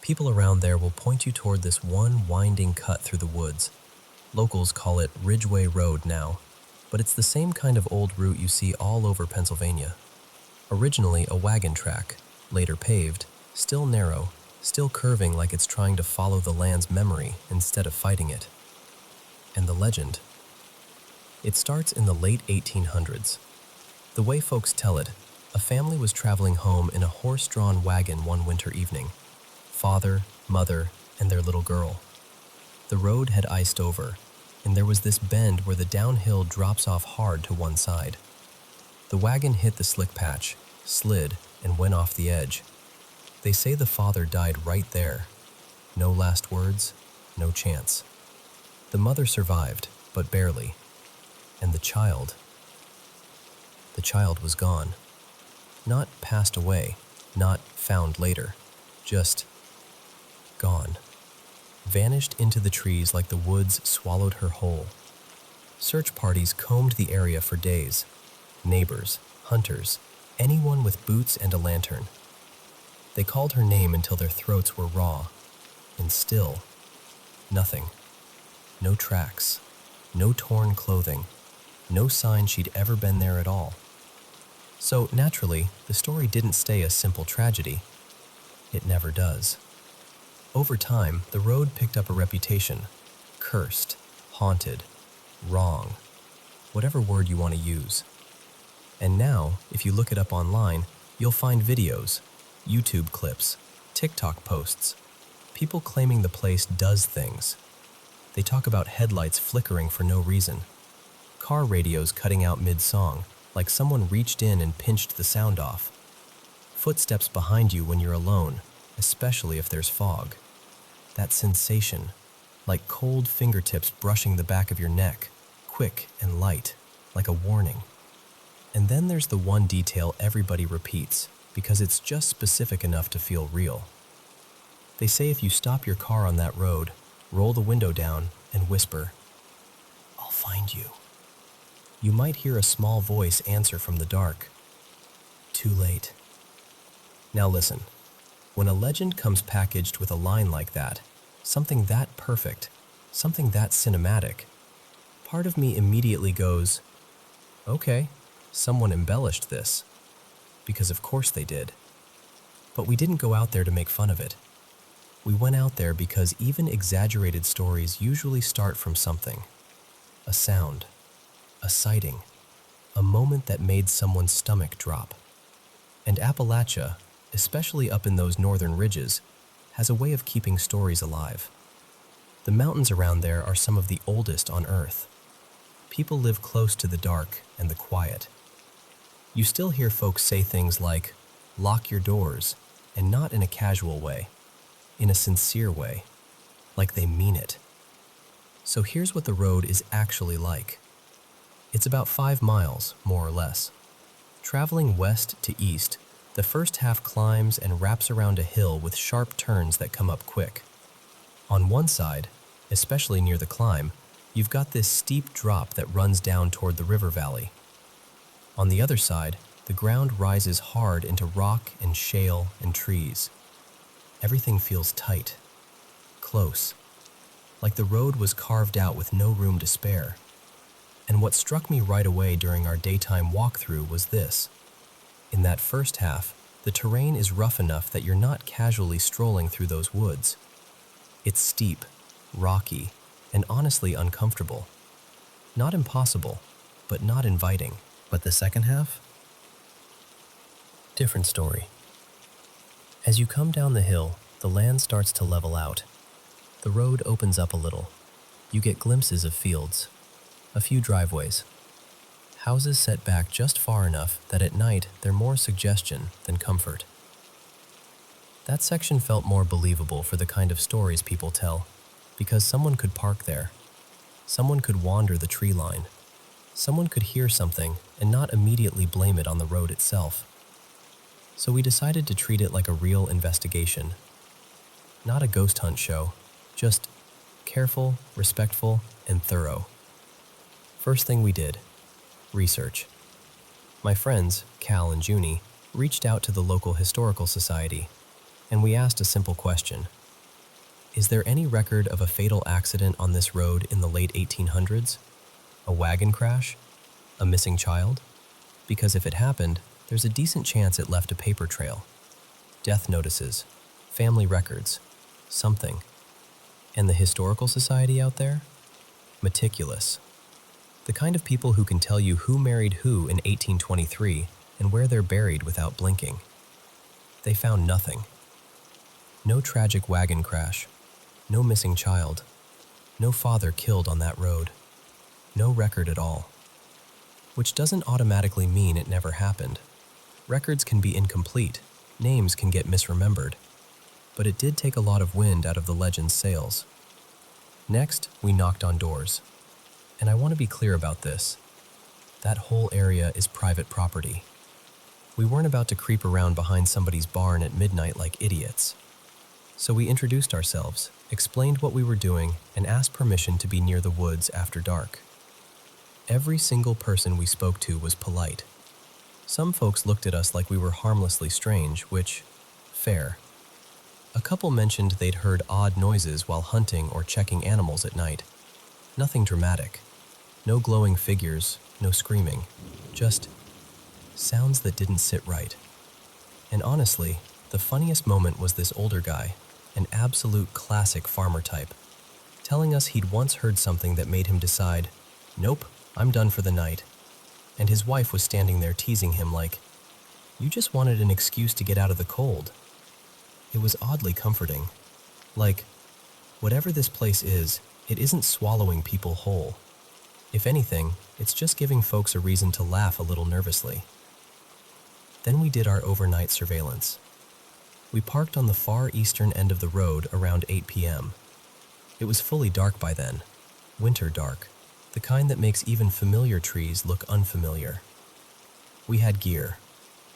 People around there will point you toward this one winding cut through the woods. Locals call it Ridgeway Road now, but it's the same kind of old route you see all over Pennsylvania. Originally a wagon track, later paved, still narrow, still curving like it's trying to follow the land's memory instead of fighting it. And the legend? It starts in the late 1800s. The way folks tell it, a family was traveling home in a horse-drawn wagon one winter evening. Father, mother, and their little girl. The road had iced over, and there was this bend where the downhill drops off hard to one side. The wagon hit the slick patch, slid, and went off the edge. They say the father died right there. No last words, no chance. The mother survived, but barely. And the child was gone. Not passed away, not found later, just gone. Vanished into the trees like the woods swallowed her whole. Search parties combed the area for days. Neighbors, hunters, anyone with boots and a lantern. They called her name until their throats were raw. And still, nothing. No tracks, no torn clothing, no sign she'd ever been there at all. So naturally, the story didn't stay a simple tragedy. It never does. Over time, the road picked up a reputation. Cursed, haunted, wrong, whatever word you want to use. And now, if you look it up online, you'll find videos, YouTube clips, TikTok posts, people claiming the place does things. They talk about headlights flickering for no reason, car radios cutting out mid-song, like someone reached in and pinched the sound off, footsteps behind you when you're alone, especially if there's fog. That sensation, like cold fingertips brushing the back of your neck, quick and light, like a warning. And then there's the one detail everybody repeats, because it's just specific enough to feel real. They say if you stop your car on that road, roll the window down, and whisper, "I'll find you." You might hear a small voice answer from the dark. Too late. Now listen, when a legend comes packaged with a line like that, something that perfect, something that cinematic. Part of me immediately goes, okay, someone embellished this. Because of course they did. But we didn't go out there to make fun of it. We went out there because even exaggerated stories usually start from something. A sound, a sighting, a moment that made someone's stomach drop. And Appalachia, especially up in those northern ridges, has a way of keeping stories alive. The mountains around there are some of the oldest on Earth. People live close to the dark and the quiet. You still hear folks say things like, lock your doors, and not in a casual way, in a sincere way, like they mean it. So here's what the road is actually like. It's about 5 miles, more or less. Traveling west to east, the first half climbs and wraps around a hill with sharp turns that come up quick. On one side, especially near the climb, you've got this steep drop that runs down toward the river valley. On the other side, the ground rises hard into rock and shale and trees. Everything feels tight, close, like the road was carved out with no room to spare. And what struck me right away during our daytime walkthrough was this. In that first half, the terrain is rough enough that you're not casually strolling through those woods. It's steep, rocky, and honestly uncomfortable. Not impossible, but not inviting. But the second half? Different story. As you come down the hill, the land starts to level out. The road opens up a little. You get glimpses of fields, a few driveways. Houses set back just far enough that at night they're more suggestion than comfort. That section felt more believable for the kind of stories people tell, because someone could park there. Someone could wander the tree line. Someone could hear something and not immediately blame it on the road itself. So we decided to treat it like a real investigation. Not a ghost hunt show, just careful, respectful, and thorough. First thing we did, research. My friends, Cal and Junie, reached out to the local historical society, and we asked a simple question. Is there any record of a fatal accident on this road in the late 1800s? A wagon crash? A missing child? Because if it happened, there's a decent chance it left a paper trail. Death notices, family records, something. And the historical society out there? Meticulous. The kind of people who can tell you who married who in 1823 and where they're buried without blinking. They found nothing. No tragic wagon crash. No missing child. No father killed on that road. No record at all. Which doesn't automatically mean it never happened. Records can be incomplete. Names can get misremembered. But it did take a lot of wind out of the legend's sails. Next, we knocked on doors. And I want to be clear about this. That whole area is private property. We weren't about to creep around behind somebody's barn at midnight like idiots. So we introduced ourselves, explained what we were doing, and asked permission to be near the woods after dark. Every single person we spoke to was polite. Some folks looked at us like we were harmlessly strange, which, fair. A couple mentioned they'd heard odd noises while hunting or checking animals at night. Nothing dramatic. No glowing figures, no screaming. Just sounds that didn't sit right. And honestly, the funniest moment was this older guy, an absolute classic farmer type, telling us he'd once heard something that made him decide, nope, I'm done for the night. And his wife was standing there teasing him like, you just wanted an excuse to get out of the cold. It was oddly comforting. Like, whatever this place is, it isn't swallowing people whole. If anything, it's just giving folks a reason to laugh a little nervously. Then we did our overnight surveillance. We parked on the far eastern end of the road around 8 p.m. It was fully dark by then, winter dark, the kind that makes even familiar trees look unfamiliar. We had gear,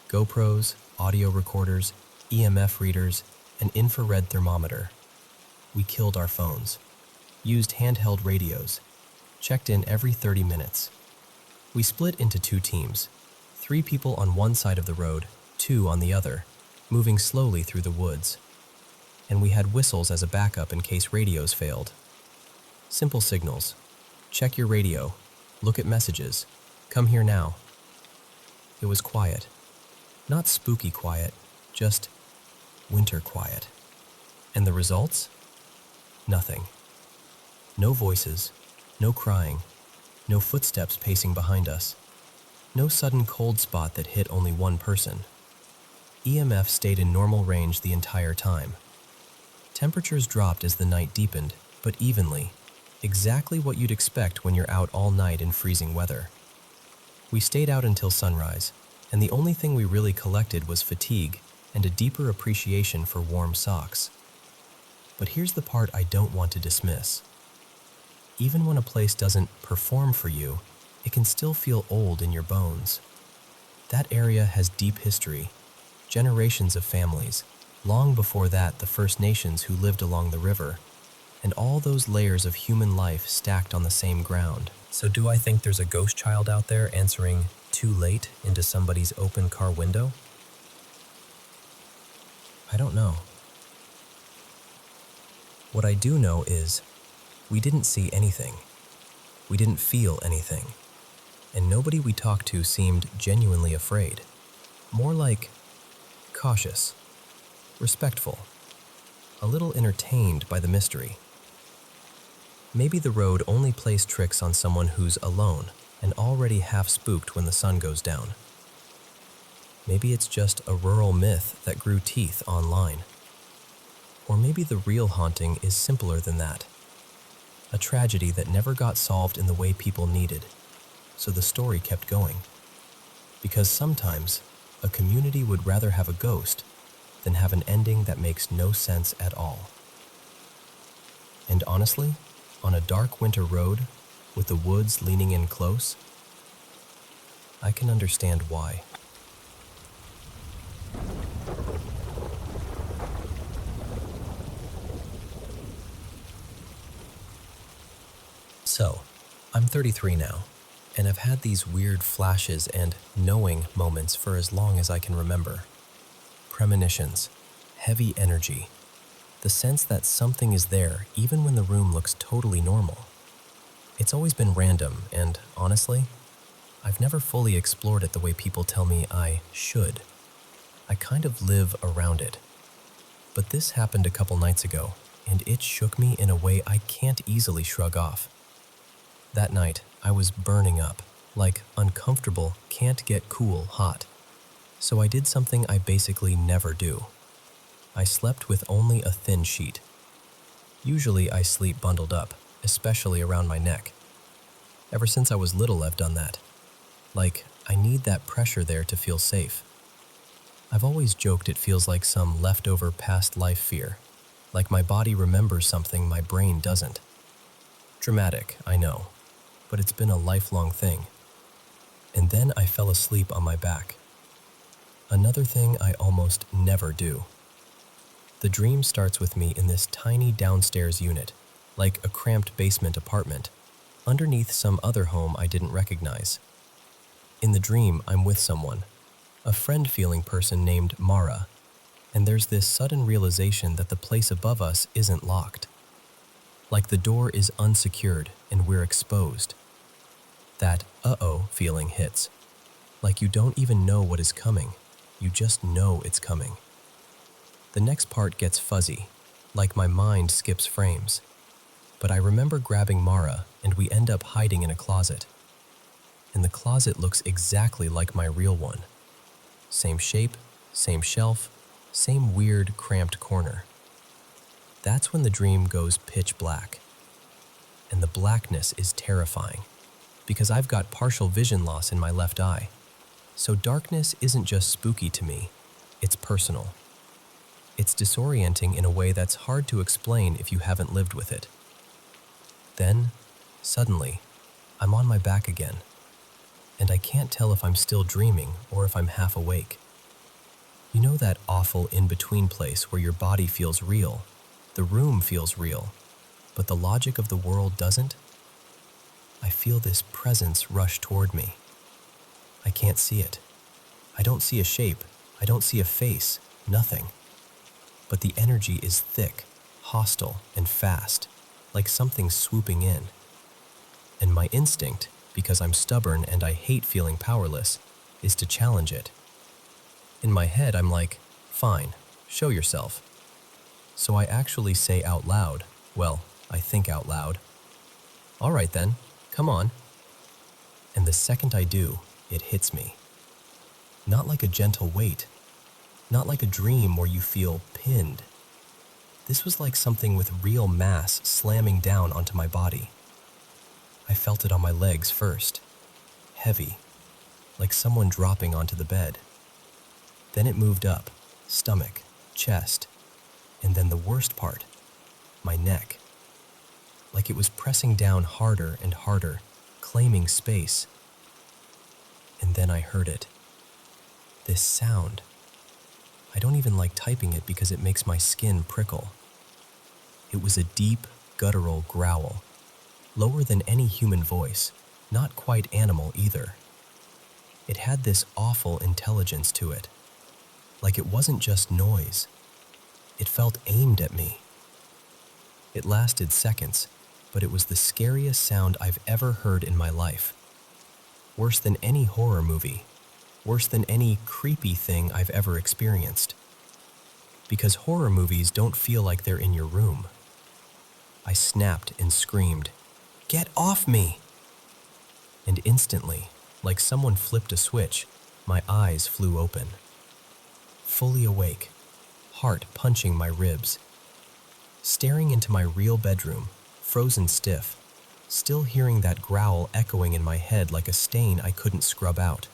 GoPros, audio recorders, EMF readers, an infrared thermometer. We killed our phones, used handheld radios, checked in every 30 minutes. We split into 2 teams, 3 people on one side of the road, 2 on the other, moving slowly through the woods. And we had whistles as a backup in case radios failed. Simple signals. Check your radio. Look at messages. Come here now. It was quiet. Not spooky quiet, just winter quiet. And the results? Nothing. No voices, no crying, no footsteps pacing behind us, no sudden cold spot that hit only one person. EMF stayed in normal range the entire time. Temperatures dropped as the night deepened, but evenly, exactly what you'd expect when you're out all night in freezing weather. We stayed out until sunrise, and the only thing we really collected was fatigue and a deeper appreciation for warm socks. But here's the part I don't want to dismiss. Even when a place doesn't perform for you, it can still feel old in your bones. That area has deep history, generations of families, long before that the First Nations who lived along the river, and all those layers of human life stacked on the same ground. So do I think there's a ghost child out there answering too late into somebody's open car window? I don't know. What I do know is we didn't see anything. We didn't feel anything. And nobody we talked to seemed genuinely afraid. More like cautious, respectful, a little entertained by the mystery. Maybe the road only plays tricks on someone who's alone and already half spooked when the sun goes down. Maybe it's just a rural myth that grew teeth online. Or maybe the real haunting is simpler than that. A tragedy that never got solved in the way people needed, so the story kept going. Because sometimes, a community would rather have a ghost than have an ending that makes no sense at all. And honestly, on a dark winter road, with the woods leaning in close, I can understand why. So, I'm 33 now, and I've had these weird flashes and knowing moments for as long as I can remember. Premonitions, heavy energy, the sense that something is there even when the room looks totally normal. It's always been random, and honestly, I've never fully explored it the way people tell me I should. I kind of live around it. But this happened a couple nights ago, and it shook me in a way I can't easily shrug off. That night, I was burning up, like uncomfortable, can't get cool hot. So I did something I basically never do. I slept with only a thin sheet. Usually I sleep bundled up, especially around my neck. Ever since I was little, I've done that. Like, I need that pressure there to feel safe. I've always joked it feels like some leftover past life fear, like my body remembers something my brain doesn't. Dramatic, I know, but it's been a lifelong thing. And then I fell asleep on my back. Another thing I almost never do. The dream starts with me in this tiny downstairs unit, like a cramped basement apartment, underneath some other home I didn't recognize. In the dream, I'm with someone, a friend-feeling person named Mara, and there's this sudden realization that the place above us isn't locked. Like the door is unsecured and we're exposed. That uh-oh feeling hits. Like you don't even know what is coming, you just know it's coming. The next part gets fuzzy, like my mind skips frames. But I remember grabbing Mara and we end up hiding in a closet. And the closet looks exactly like my real one. Same shape, same shelf, same weird cramped corner. That's when the dream goes pitch black. And the blackness is terrifying, because I've got partial vision loss in my left eye. So darkness isn't just spooky to me, it's personal. It's disorienting in a way that's hard to explain if you haven't lived with it. Then, suddenly, I'm on my back again, and I can't tell if I'm still dreaming or if I'm half awake. You know that awful in-between place where your body feels real, the room feels real, but the logic of the world doesn't? I feel this presence rush toward me. I can't see it. I don't see a shape. I don't see a face. Nothing. But the energy is thick, hostile, and fast. like something swooping in. And my instinct, because I'm stubborn and I hate feeling powerless, is to challenge it. In my head, I'm like, fine, show yourself. So I actually say out loud, well, I think out loud, all right then, come on. And the second I do, it hits me. Not like a gentle weight, not like a dream where you feel pinned. This was like something with real mass slamming down onto my body. I felt it on my legs first, heavy, like someone dropping onto the bed. Then it moved up, stomach, chest, and then the worst part, my neck. Like it was pressing down harder and harder, claiming space. And then I heard it. This sound. I don't even like typing it because it makes my skin prickle. It was a deep, guttural growl, lower than any human voice, not quite animal either. It had this awful intelligence to it, like it wasn't just noise. It felt aimed at me. It lasted seconds, but it was the scariest sound I've ever heard in my life. Worse than any horror movie, worse than any creepy thing I've ever experienced. Because horror movies don't feel like they're in your room. I snapped and screamed, "Get off me!" And instantly, like someone flipped a switch, my eyes flew open. Fully awake, heart punching my ribs. Staring into my real bedroom, frozen stiff, still hearing that growl echoing in my head like a stain I couldn't scrub out.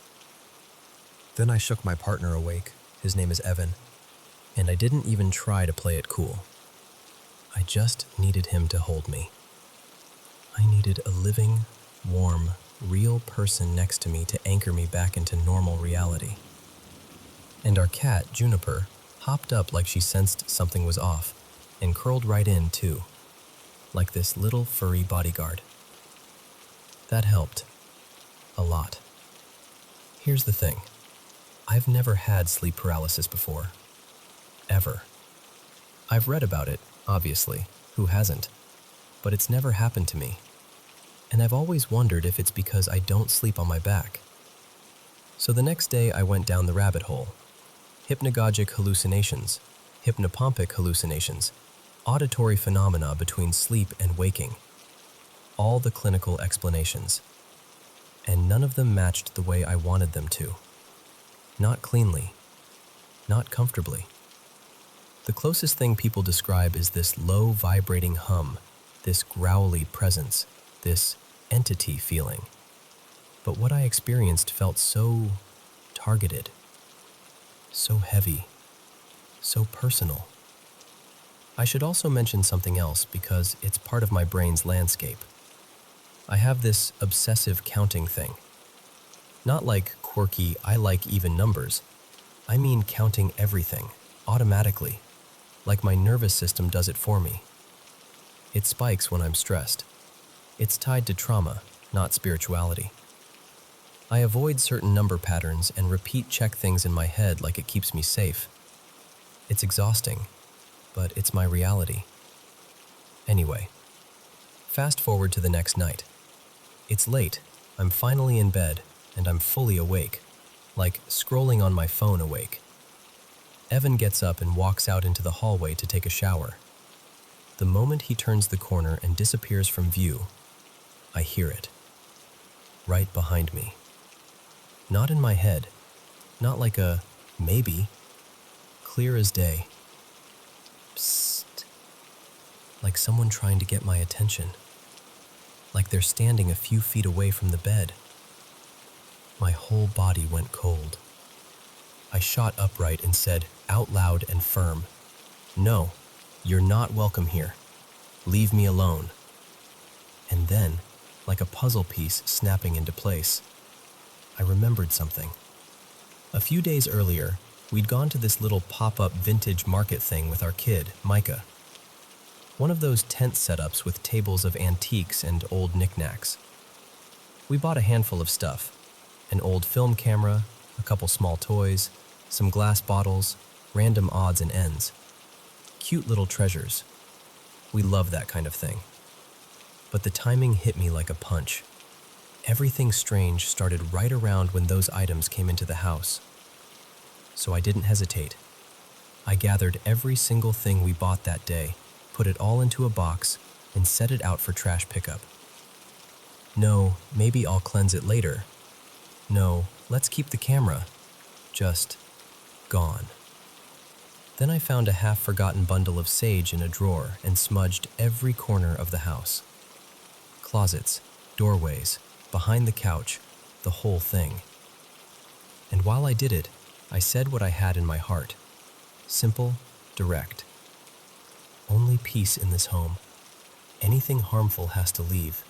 Then I shook my partner awake, his name is Evan, and I didn't even try to play it cool. I just needed him to hold me. I needed a living, warm, real person next to me to anchor me back into normal reality. And our cat, Juniper, hopped up like she sensed something was off, and curled right in too, like this little furry bodyguard. That helped. A lot. Here's the thing. I've never had sleep paralysis before. Ever. I've read about it, obviously. Who hasn't? But it's never happened to me. And I've always wondered if it's because I don't sleep on my back. So the next day I went down the rabbit hole. Hypnagogic hallucinations, hypnopompic hallucinations, auditory phenomena between sleep and waking. All the clinical explanations. And none of them matched the way I wanted them to. Not cleanly. Not comfortably. The closest thing people describe is this low vibrating hum, this growly presence, this entity feeling. But what I experienced felt so targeted, so heavy, so personal. I should also mention something else because it's part of my brain's landscape. I have this obsessive counting thing. Not like quirky, I like even numbers. I mean counting everything, automatically, like my nervous system does it for me. It spikes when I'm stressed. It's tied to trauma, not spirituality. I avoid certain number patterns and repeat check things in my head like it keeps me safe. It's exhausting, but it's my reality. Anyway, fast forward to the next night. It's late, I'm finally in bed, and I'm fully awake, like scrolling on my phone awake. Evan gets up and walks out into the hallway to take a shower. The moment he turns the corner and disappears from view, I hear it. Right behind me. Not in my head, not like a maybe, clear as day. Psst. Like someone trying to get my attention. Like they're standing a few feet away from the bed. My whole body went cold. I shot upright and said, out loud and firm, "No, you're not welcome here. Leave me alone." And then, like a puzzle piece snapping into place, I remembered something. A few days earlier, we'd gone to this little pop-up vintage market thing with our kid, Micah. One of those tent setups with tables of antiques and old knickknacks. We bought a handful of stuff. An old film camera, a couple small toys, some glass bottles, random odds and ends. Cute little treasures. We love that kind of thing. But the timing hit me like a punch. Everything strange started right around when those items came into the house. So I didn't hesitate. I gathered every single thing we bought that day, put it all into a box, and set it out for trash pickup. No, maybe I'll cleanse it later. No, let's keep the camera. Just gone. Then I found a half-forgotten bundle of sage in a drawer and smudged every corner of the house. Closets, doorways, behind the couch, the whole thing. And while I did it, I said what I had in my heart. Simple, direct. Only peace in this home. Anything harmful has to leave.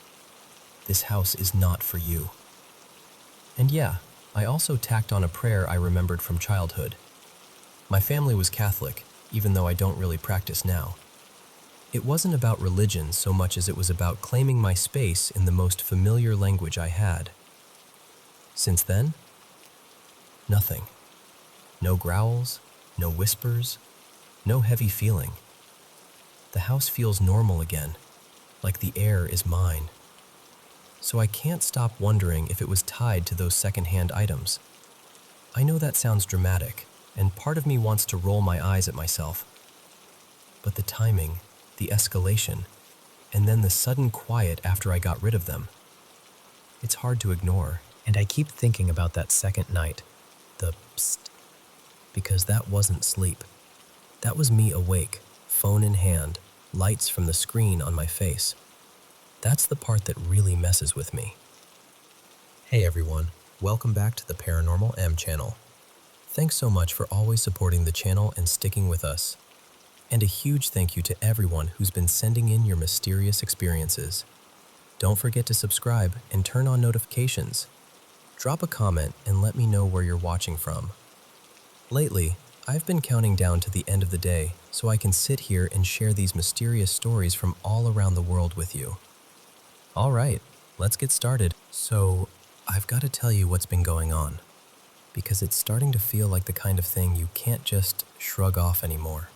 This house is not for you. And yeah, I also tacked on a prayer I remembered from childhood. My family was Catholic, even though I don't really practice now. It wasn't about religion so much as it was about claiming my space in the most familiar language I had. Since then, nothing. No growls, no whispers, no heavy feeling. The house feels normal again, like the air is mine. So I can't stop wondering if it was tied to those secondhand items. I know that sounds dramatic, and part of me wants to roll my eyes at myself. But the timing, the escalation, and then the sudden quiet after I got rid of them. It's hard to ignore, and I keep thinking about that second night, the psst, because that wasn't sleep. That was me awake, phone in hand, lights from the screen on my face. That's the part that really messes with me. Hey everyone, welcome back to the Paranormal M channel. Thanks so much for always supporting the channel and sticking with us. And a huge thank you to everyone who's been sending in your mysterious experiences. Don't forget to subscribe and turn on notifications. Drop a comment and let me know where you're watching from. Lately, I've been counting down to the end of the day so I can sit here and share these mysterious stories from all around the world with you. All right, let's get started. So, I've got to tell you what's been going on, because it's starting to feel like the kind of thing you can't just shrug off anymore.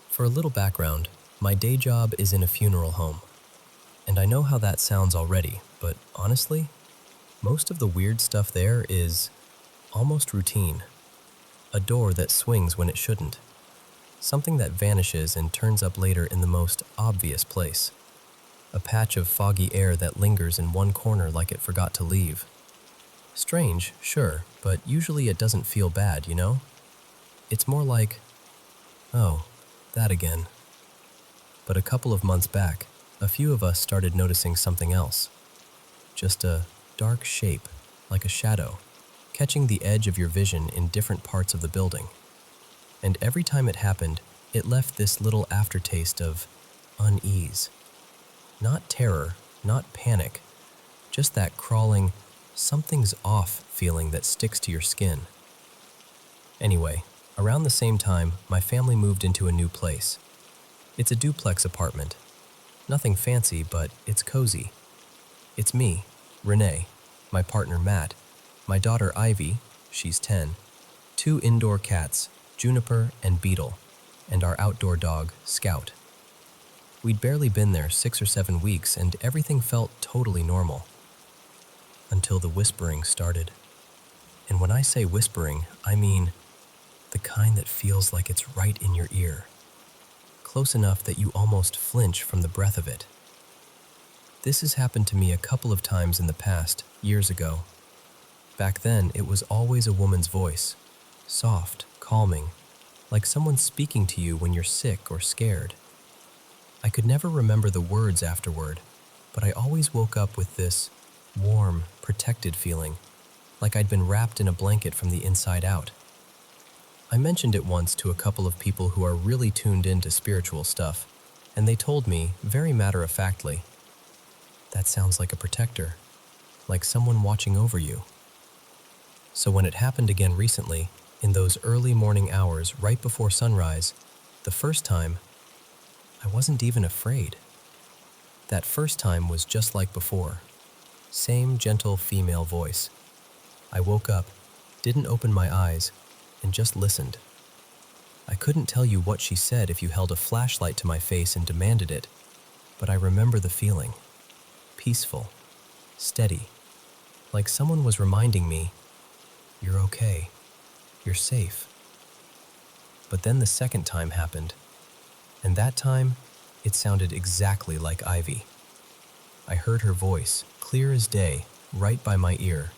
For a little background, my day job is in a funeral home. And I know how that sounds already, but honestly, most of the weird stuff there is almost routine. A door that swings when it shouldn't. Something that vanishes and turns up later in the most obvious place. A patch of foggy air that lingers in one corner like it forgot to leave. Strange, sure, but usually it doesn't feel bad, you know? It's more like, oh, that again. But a couple of months back, a few of us started noticing something else. Just a dark shape, like a shadow, catching the edge of your vision in different parts of the building. And every time it happened, it left this little aftertaste of unease. Not terror, not panic, just that crawling, something's off feeling that sticks to your skin. Anyway, around the same time, my family moved into a new place. It's a duplex apartment. Nothing fancy, but it's cozy. It's me, Renee, my partner Matt, my daughter Ivy, she's 10, 2 indoor cats, Juniper and Beetle, and our outdoor dog, Scout. We'd barely been there 6 or 7 weeks and everything felt totally normal. Until the whispering started. And when I say whispering, I mean the kind that feels like it's right in your ear. Close enough that you almost flinch from the breath of it. This has happened to me a couple of times in the past, years ago. Back then, it was always a woman's voice. Soft, calming, like someone speaking to you when you're sick or scared. I could never remember the words afterward, but I always woke up with this warm, protected feeling, like I'd been wrapped in a blanket from the inside out. I mentioned it once to a couple of people who are really tuned into spiritual stuff, and they told me, very matter-of-factly, that sounds like a protector, like someone watching over you. So when it happened again recently, in those early morning hours right before sunrise, the first time, I wasn't even afraid. That first time was just like before. Same gentle female voice. I woke up, didn't open my eyes, and just listened. I couldn't tell you what she said if you held a flashlight to my face and demanded it, but I remember the feeling. peaceful, steady, like someone was reminding me, "You're okay, you're safe." But then the second time happened, and that time, it sounded exactly like Ivy. I heard her voice, clear as day, right by my ear.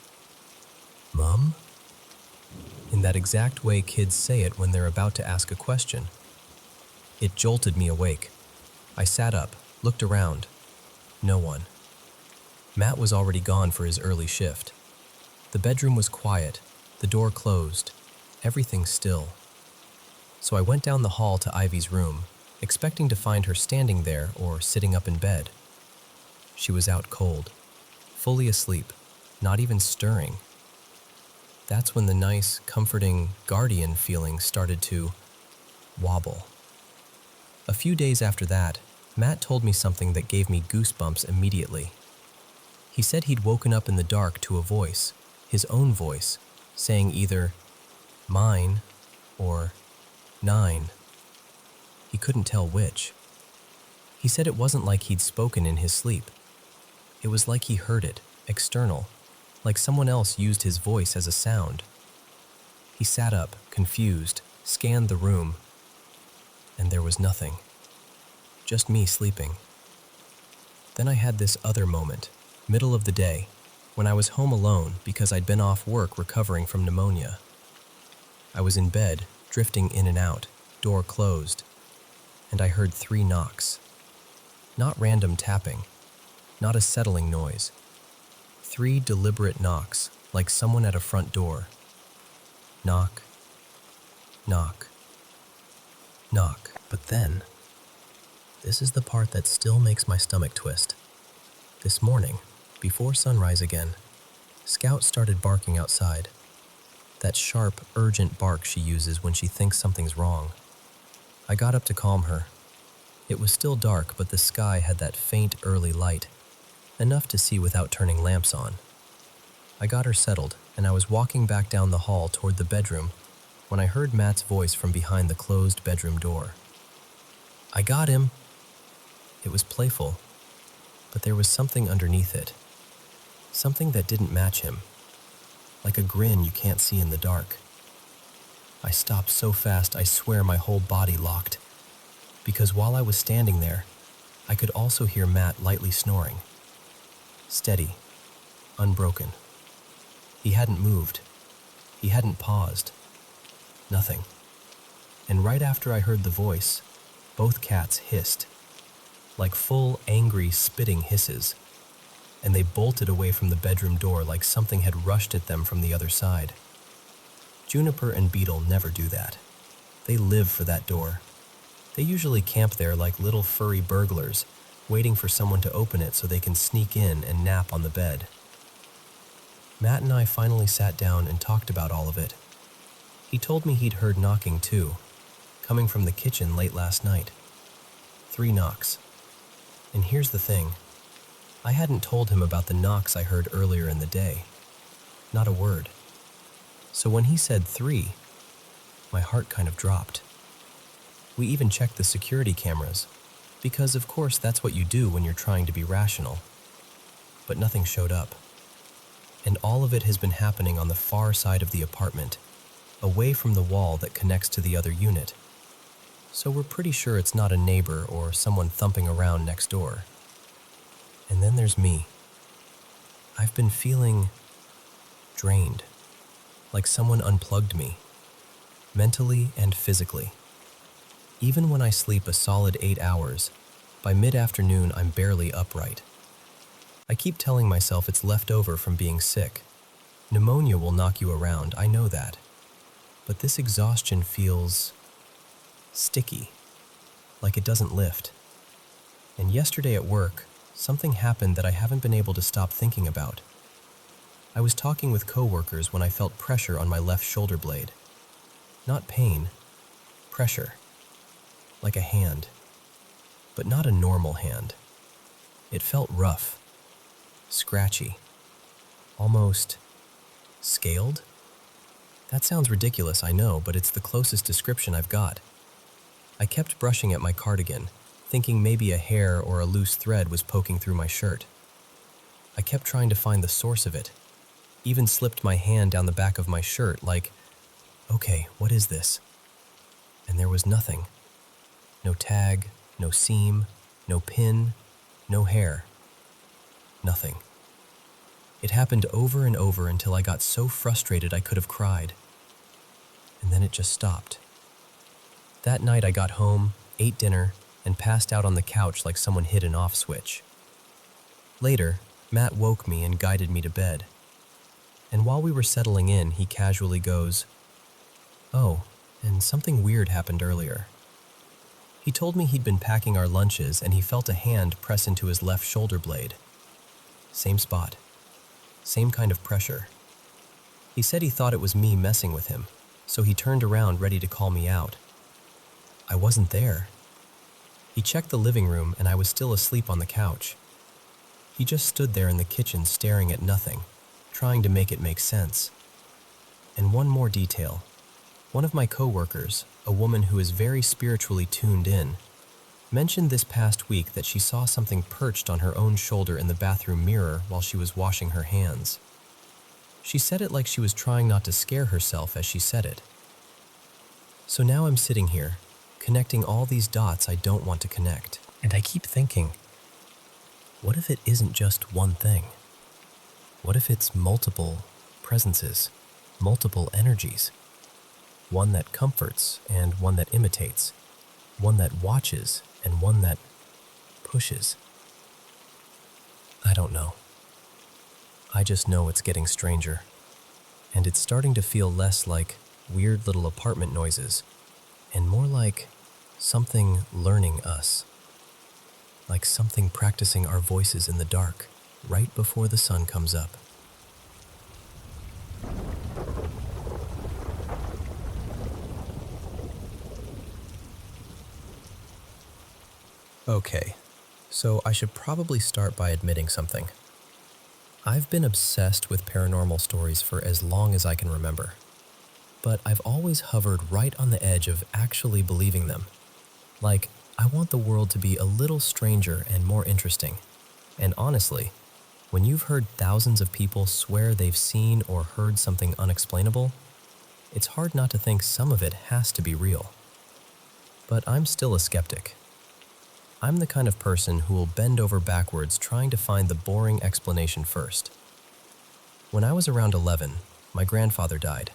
"Mom?" In that exact way kids say it when they're about to ask a question. It jolted me awake. I sat up, looked around. No one. Matt was already gone for his early shift. The bedroom was quiet, the door closed, everything still. So I went down the hall to Ivy's room, expecting to find her standing there or sitting up in bed. She was out cold, fully asleep, not even stirring. That's when the nice, comforting, guardian feeling started to wobble. A few days after that, Matt told me something that gave me goosebumps immediately. He said he'd woken up in the dark to a voice, his own voice, saying either "mine" or "nine." He couldn't tell which. He said it wasn't like he'd spoken in his sleep. It was like he heard it, external, like someone else used his voice as a sound. He sat up, confused, scanned the room, and there was nothing. Just me sleeping. Then I had this other moment, middle of the day, when I was home alone because I'd been off work recovering from pneumonia. I was in bed, drifting in and out, door closed, and I heard 3 knocks. Not random tapping, not a settling noise. 3 deliberate knocks, like someone at a front door. Knock, knock, knock. But then, this is the part that still makes my stomach twist. This morning, before sunrise again, Scout started barking outside. That sharp, urgent bark she uses when she thinks something's wrong. I got up to calm her. It was still dark, but the sky had that faint early light, enough to see without turning lamps on. I got her settled, and I was walking back down the hall toward the bedroom when I heard Matt's voice from behind the closed bedroom door. "I got him!" It was playful, but there was something underneath it. Something that didn't match him. Like a grin you can't see in the dark. I stopped so fast I swear my whole body locked. Because while I was standing there, I could also hear Matt lightly snoring. Steady, unbroken. He hadn't moved. He hadn't paused. Nothing. And right after I heard the voice, both cats hissed, like full, angry, spitting hisses, and they bolted away from the bedroom door like something had rushed at them from the other side. Juniper and Beetle never do that. They live for that door. They usually camp there like little furry burglars, waiting for someone to open it so they can sneak in and nap on the bed. Matt and I finally sat down and talked about all of it. He told me he'd heard knocking too, coming from the kitchen late last night. 3 knocks. And here's the thing. I hadn't told him about the knocks I heard earlier in the day. Not a word. So when he said 3, my heart kind of dropped. We even checked the security cameras, because of course that's what you do when you're trying to be rational. But nothing showed up. And all of it has been happening on the far side of the apartment, away from the wall that connects to the other unit. So we're pretty sure it's not a neighbor or someone thumping around next door. And then there's me. I've been feeling drained, like someone unplugged me, mentally and physically. Even when I sleep a solid 8 hours, by mid-afternoon I'm barely upright. I keep telling myself it's left over from being sick. Pneumonia will knock you around, I know that. But this exhaustion feels sticky, like it doesn't lift. And yesterday at work, something happened that I haven't been able to stop thinking about. I was talking with coworkers when I felt pressure on my left shoulder blade. Not pain, pressure. Like a hand. But not a normal hand. It felt rough, scratchy, almost scaled? That sounds ridiculous, I know, but it's the closest description I've got. I kept brushing at my cardigan, thinking maybe a hair or a loose thread was poking through my shirt. I kept trying to find the source of it. Even slipped my hand down the back of my shirt like, okay, what is this? And there was nothing. No tag, no seam, no pin, no hair. Nothing. It happened over and over until I got so frustrated I could have cried. And then it just stopped. That night I got home, ate dinner, and passed out on the couch like someone hit an off switch. Later, Matt woke me and guided me to bed. And while we were settling in, he casually goes, "Oh, and something weird happened earlier." He told me he'd been packing our lunches and he felt a hand press into his left shoulder blade. Same spot. Same kind of pressure. He said he thought it was me messing with him, so he turned around ready to call me out. I wasn't there. He checked the living room and I was still asleep on the couch. He just stood there in the kitchen staring at nothing, trying to make it make sense. And one more detail. One of my coworkers, a woman who is very spiritually tuned in, mentioned this past week that she saw something perched on her own shoulder in the bathroom mirror while she was washing her hands. She said it like she was trying not to scare herself as she said it. So now I'm sitting here, connecting all these dots I don't want to connect. And I keep thinking, what if it isn't just one thing? What if it's multiple presences, multiple energies? One that comforts and one that imitates, one that watches and one that pushes. I don't know. I just know it's getting stranger, and it's starting to feel less like weird little apartment noises and more like something learning us, like something practicing our voices in the dark right before the sun comes up. Okay, so I should probably start by admitting something. I've been obsessed with paranormal stories for as long as I can remember, but I've always hovered right on the edge of actually believing them. Like, I want the world to be a little stranger and more interesting. And honestly, when you've heard thousands of people swear they've seen or heard something unexplainable, it's hard not to think some of it has to be real. But I'm still a skeptic. I'm the kind of person who will bend over backwards trying to find the boring explanation first. When I was around 11, my grandfather died.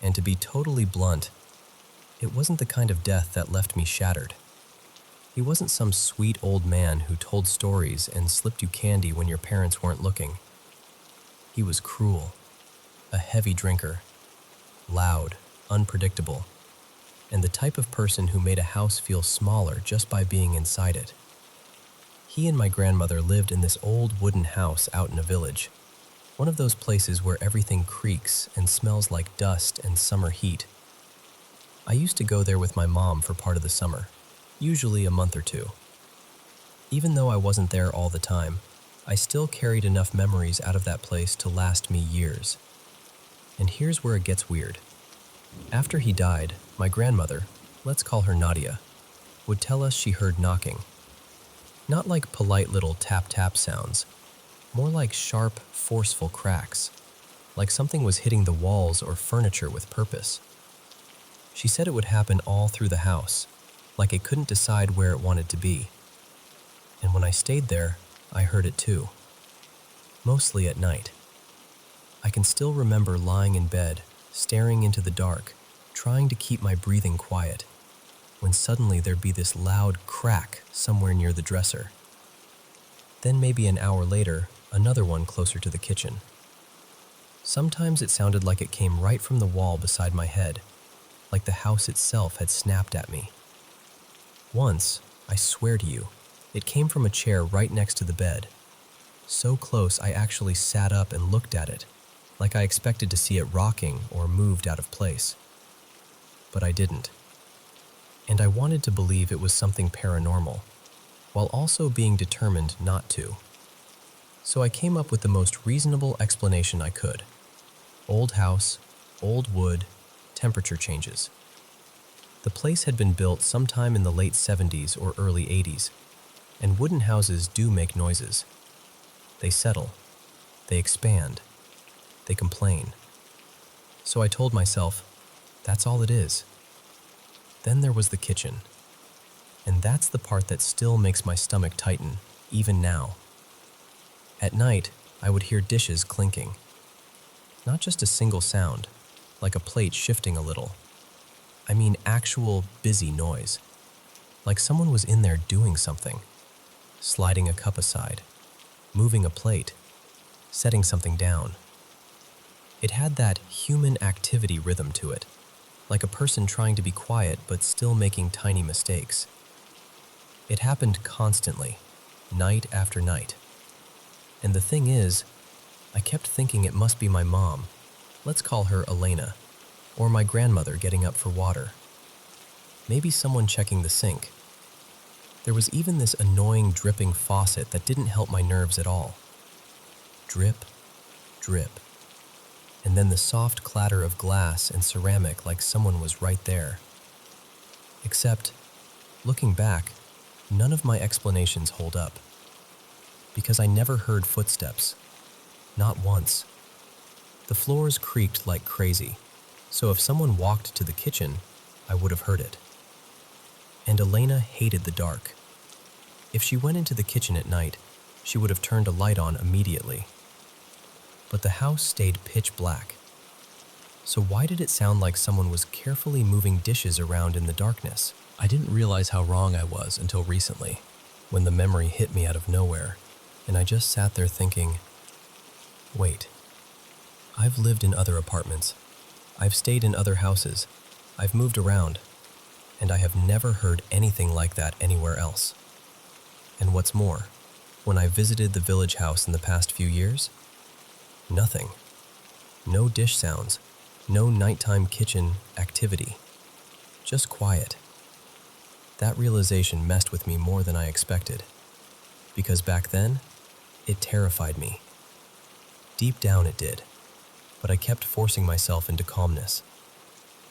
And to be totally blunt, it wasn't the kind of death that left me shattered. He wasn't some sweet old man who told stories and slipped you candy when your parents weren't looking. He was cruel, a heavy drinker, loud, unpredictable, and the type of person who made a house feel smaller just by being inside it. He and my grandmother lived in this old wooden house out in a village, one of those places where everything creaks and smells like dust and summer heat. I used to go there with my mom for part of the summer, usually a month or two. Even though I wasn't there all the time, I still carried enough memories out of that place to last me years. And here's where it gets weird. After he died, my grandmother, let's call her Nadia, would tell us she heard knocking. Not like polite little tap-tap sounds, more like sharp, forceful cracks, like something was hitting the walls or furniture with purpose. She said it would happen all through the house, like it couldn't decide where it wanted to be. And when I stayed there, I heard it too. Mostly at night. I can still remember lying in bed, staring into the dark, trying to keep my breathing quiet, when suddenly there'd be this loud crack somewhere near the dresser. Then maybe an hour later, another one closer to the kitchen. Sometimes it sounded like it came right from the wall beside my head, like the house itself had snapped at me. Once, I swear to you, it came from a chair right next to the bed. So close I actually sat up and looked at it, like I expected to see it rocking or moved out of place. But I didn't. And I wanted to believe it was something paranormal, while also being determined not to. So I came up with the most reasonable explanation I could. Old house, old wood, temperature changes. The place had been built sometime in the late 70s or early 80s, and wooden houses do make noises. They settle, they expand, they complain. So I told myself, that's all it is. Then there was the kitchen. And that's the part that still makes my stomach tighten, even now. At night, I would hear dishes clinking. Not just a single sound, like a plate shifting a little. I mean actual busy noise. Like someone was in there doing something. Sliding a cup aside, moving a plate, setting something down. It had that human activity rhythm to it, like a person trying to be quiet but still making tiny mistakes. It happened constantly, night after night. And the thing is, I kept thinking it must be my mom, let's call her Elena, or my grandmother getting up for water. Maybe someone checking the sink. There was even this annoying dripping faucet that didn't help my nerves at all. Drip, drip. And then the soft clatter of glass and ceramic like someone was right there. Except, looking back, none of my explanations hold up. Because I never heard footsteps. Not once. The floors creaked like crazy, so if someone walked to the kitchen, I would have heard it. And Elena hated the dark. If she went into the kitchen at night, she would have turned a light on immediately. But the house stayed pitch black. So why did it sound like someone was carefully moving dishes around in the darkness? I didn't realize how wrong I was until recently, when the memory hit me out of nowhere, and I just sat there thinking, wait, I've lived in other apartments, I've stayed in other houses, I've moved around, and I have never heard anything like that anywhere else. And what's more, when I visited the village house in the past few years, nothing. No dish sounds, no nighttime kitchen activity, just quiet. That realization messed with me more than I expected, because back then, it terrified me. Deep down it did, but I kept forcing myself into calmness.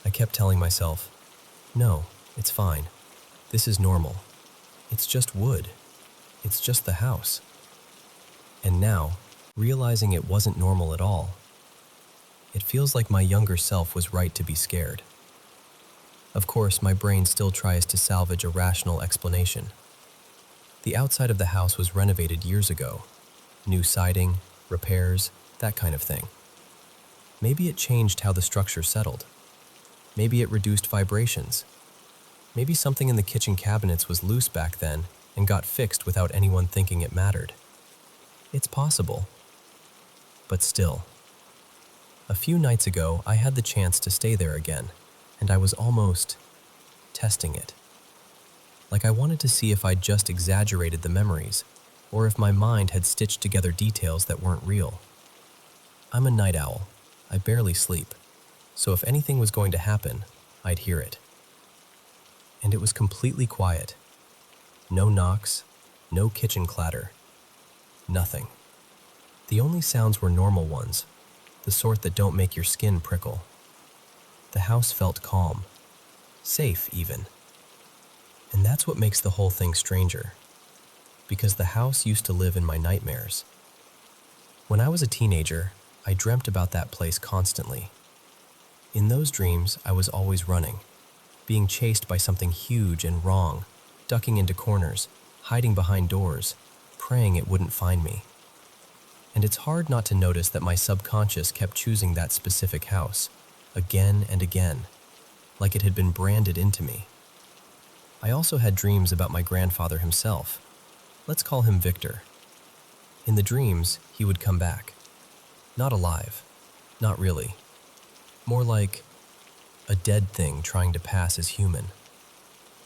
I kept telling myself, no, it's fine. This is normal. It's just wood. It's just the house. And now, realizing it wasn't normal at all, it feels like my younger self was right to be scared. Of course, my brain still tries to salvage a rational explanation. The outside of the house was renovated years ago. New siding, repairs, that kind of thing. Maybe it changed how the structure settled. Maybe it reduced vibrations. Maybe something in the kitchen cabinets was loose back then and got fixed without anyone thinking it mattered. It's possible. But still. A few nights ago, I had the chance to stay there again, and I was almost testing it. Like I wanted to see if I'd just exaggerated the memories, or if my mind had stitched together details that weren't real. I'm a night owl. I barely sleep, so if anything was going to happen, I'd hear it. And it was completely quiet. No knocks, no kitchen clatter, nothing. The only sounds were normal ones, the sort that don't make your skin prickle. The house felt calm, safe even. And that's what makes the whole thing stranger, because the house used to live in my nightmares. When I was a teenager, I dreamt about that place constantly. In those dreams, I was always running, being chased by something huge and wrong, ducking into corners, hiding behind doors, praying it wouldn't find me. And it's hard not to notice that my subconscious kept choosing that specific house, again and again, like it had been branded into me. I also had dreams about my grandfather himself. Let's call him Victor. In the dreams, he would come back. Not alive. Not really. More like a dead thing trying to pass as human.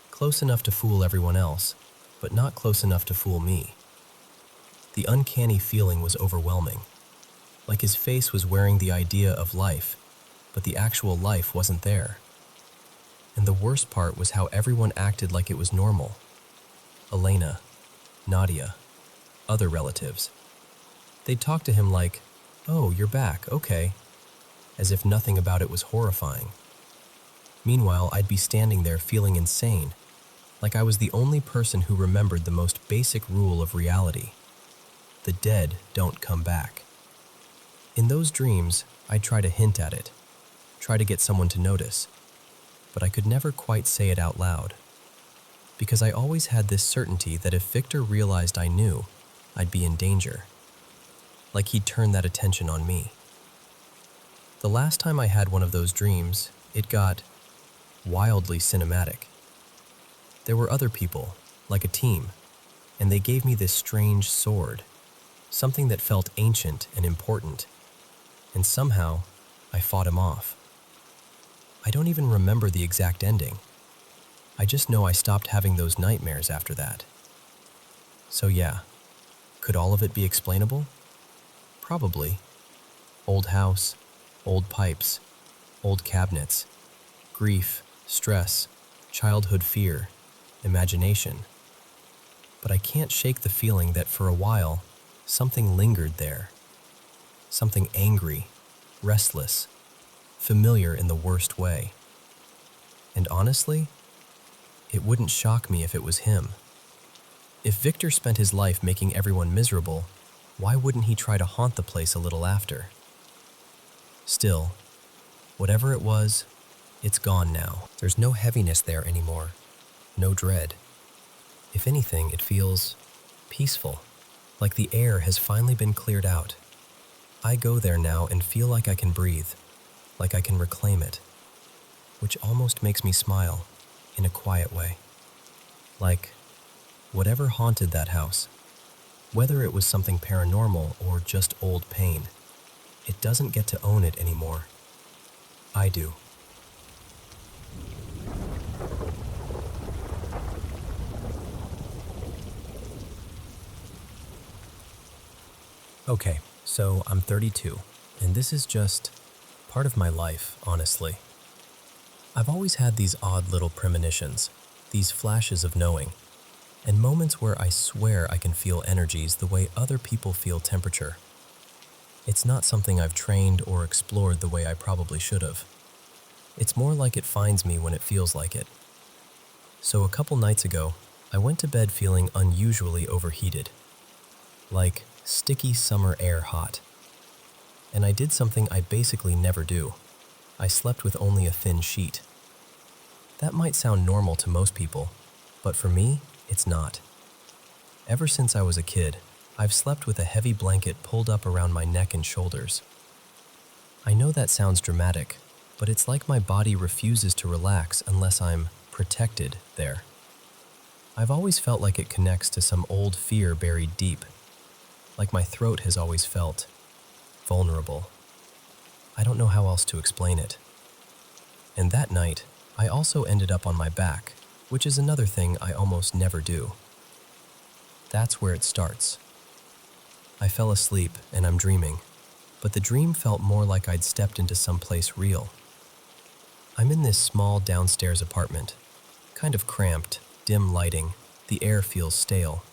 Close enough to fool everyone else, but not close enough to fool me. The uncanny feeling was overwhelming. Like his face was wearing the idea of life, but the actual life wasn't there. And the worst part was how everyone acted like it was normal. Elena, Nadia, other relatives. They'd talk to him like, "Oh, you're back, okay," as if nothing about it was horrifying. Meanwhile, I'd be standing there feeling insane, like I was the only person who remembered the most basic rule of reality. the dead don't come back. In those dreams, I'd try to hint at it, try to get someone to notice, but I could never quite say it out loud, because I always had this certainty that if Victor realized I knew, I'd be in danger, like he'd turn that attention on me. The last time I had one of those dreams, it got wildly cinematic. There were other people, like a team, and they gave me this strange sword, something that felt ancient and important, and somehow I fought him off. I don't even remember the exact ending. I just know I stopped having those nightmares after that. So yeah, could all of it be explainable? Probably. Old house, old pipes, old cabinets, grief, stress, childhood fear, imagination. But I can't shake the feeling that for a while, something lingered there. Something angry, restless, familiar in the worst way. And honestly, it wouldn't shock me if it was him. If Victor spent his life making everyone miserable, why wouldn't he try to haunt the place a little after? Still, whatever it was, it's gone now. There's no heaviness there anymore, no dread. If anything, it feels peaceful, like the air has finally been cleared out. I go there now and feel like I can breathe, like I can reclaim it, which almost makes me smile in a quiet way. Like, whatever haunted that house, whether it was something paranormal or just old pain, it doesn't get to own it anymore. I do. Okay, so I'm 32, and this is just part of my life, honestly. I've always had these odd little premonitions, these flashes of knowing, and moments where I swear I can feel energies the way other people feel temperature. It's not something I've trained or explored the way I probably should have. It's more like it finds me when it feels like it. So a couple nights ago, I went to bed feeling unusually overheated, like sticky summer air hot. And I did something I basically never do. I slept with only a thin sheet. That might sound normal to most people, but for me, it's not. Ever since I was a kid, I've slept with a heavy blanket pulled up around my neck and shoulders. I know that sounds dramatic, but it's like my body refuses to relax unless I'm protected there. I've always felt like it connects to some old fear buried deep, like my throat has always felt vulnerable. I don't know how else to explain it. And that night, I also ended up on my back, which is another thing I almost never do. That's where it starts. I fell asleep and I'm dreaming, but the dream felt more like I'd stepped into someplace real. I'm in this small downstairs apartment, kind of cramped, dim lighting, the air feels stale.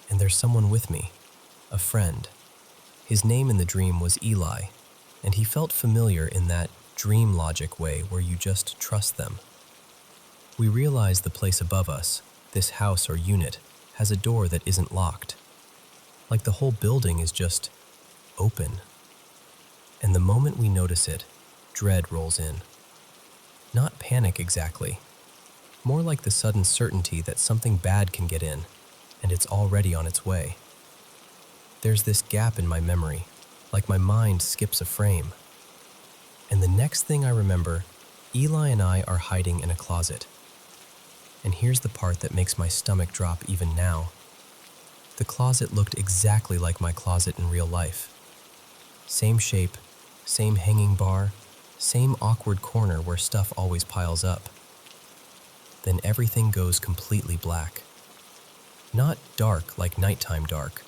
And there's someone with me, a friend. His name in the dream was Eli, and he felt familiar in that dream logic way where you just trust them. We realize the place above us, this house or unit, has a door that isn't locked. Like the whole building is just open. And the moment we notice it, dread rolls in. Not panic exactly, more like the sudden certainty that something bad can get in, and it's already on its way. There's this gap in my memory, like my mind skips a frame. And the next thing I remember, Eli and I are hiding in a closet. And here's the part that makes my stomach drop even now. The closet looked exactly like my closet in real life. Same shape, same hanging bar, same awkward corner where stuff always piles up. Then everything goes completely black. Not dark like nighttime dark,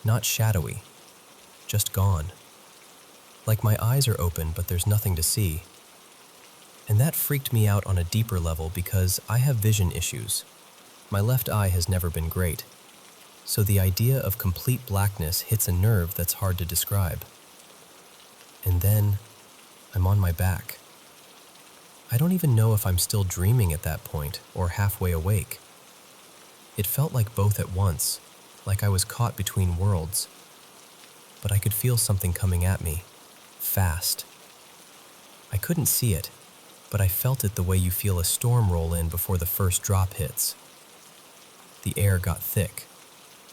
not shadowy, just gone. Like my eyes are open but there's nothing to see. And that freaked me out on a deeper level because I have vision issues. My left eye has never been great. So the idea of complete blackness hits a nerve that's hard to describe. And then I'm on my back. I don't even know if I'm still dreaming at that point or halfway awake. It felt like both at once, like I was caught between worlds. But I could feel something coming at me, fast. I couldn't see it, but I felt it the way you feel a storm roll in before the first drop hits. The air got thick,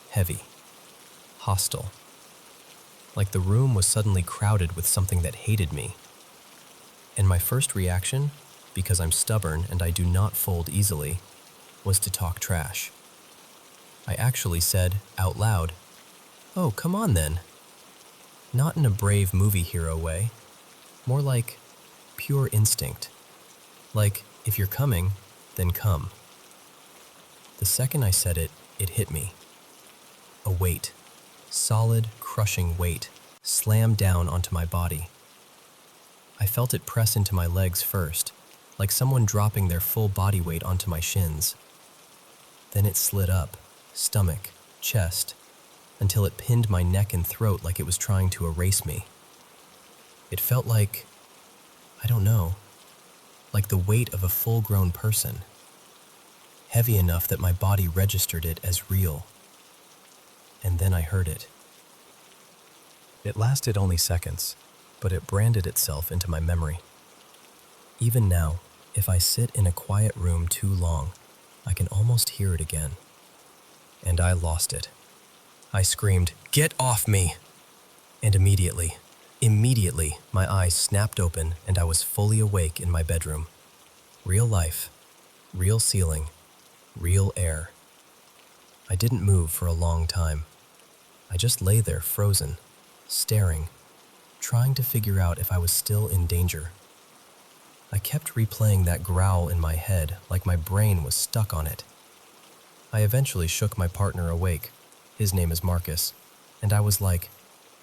heavy, hostile. Like the room was suddenly crowded with something that hated me. And my first reaction, because I'm stubborn and I do not fold easily, was to talk trash. I actually said, out loud, "Oh, come on then." Not in a brave movie hero way, more like pure instinct. Like, if you're coming, then come. The second I said it, it hit me. A weight, solid, crushing weight, slammed down onto my body. I felt it press into my legs first, like someone dropping their full body weight onto my shins. Then it slid up, stomach, chest, until it pinned my neck and throat like it was trying to erase me. It felt like, I don't know, like the weight of a full-grown person. Heavy enough that my body registered it as real. And then I heard it. It lasted only seconds, but it branded itself into my memory. Even now, if I sit in a quiet room too long, I can almost hear it again. And I lost it. I screamed, "Get off me!" And immediately, my eyes snapped open and I was fully awake in my bedroom. Real life, real ceiling, real air. I didn't move for a long time. I just lay there frozen, staring, trying to figure out if I was still in danger. I kept replaying that growl in my head like my brain was stuck on it. I eventually shook my partner awake. His name is Marcus, and I was like,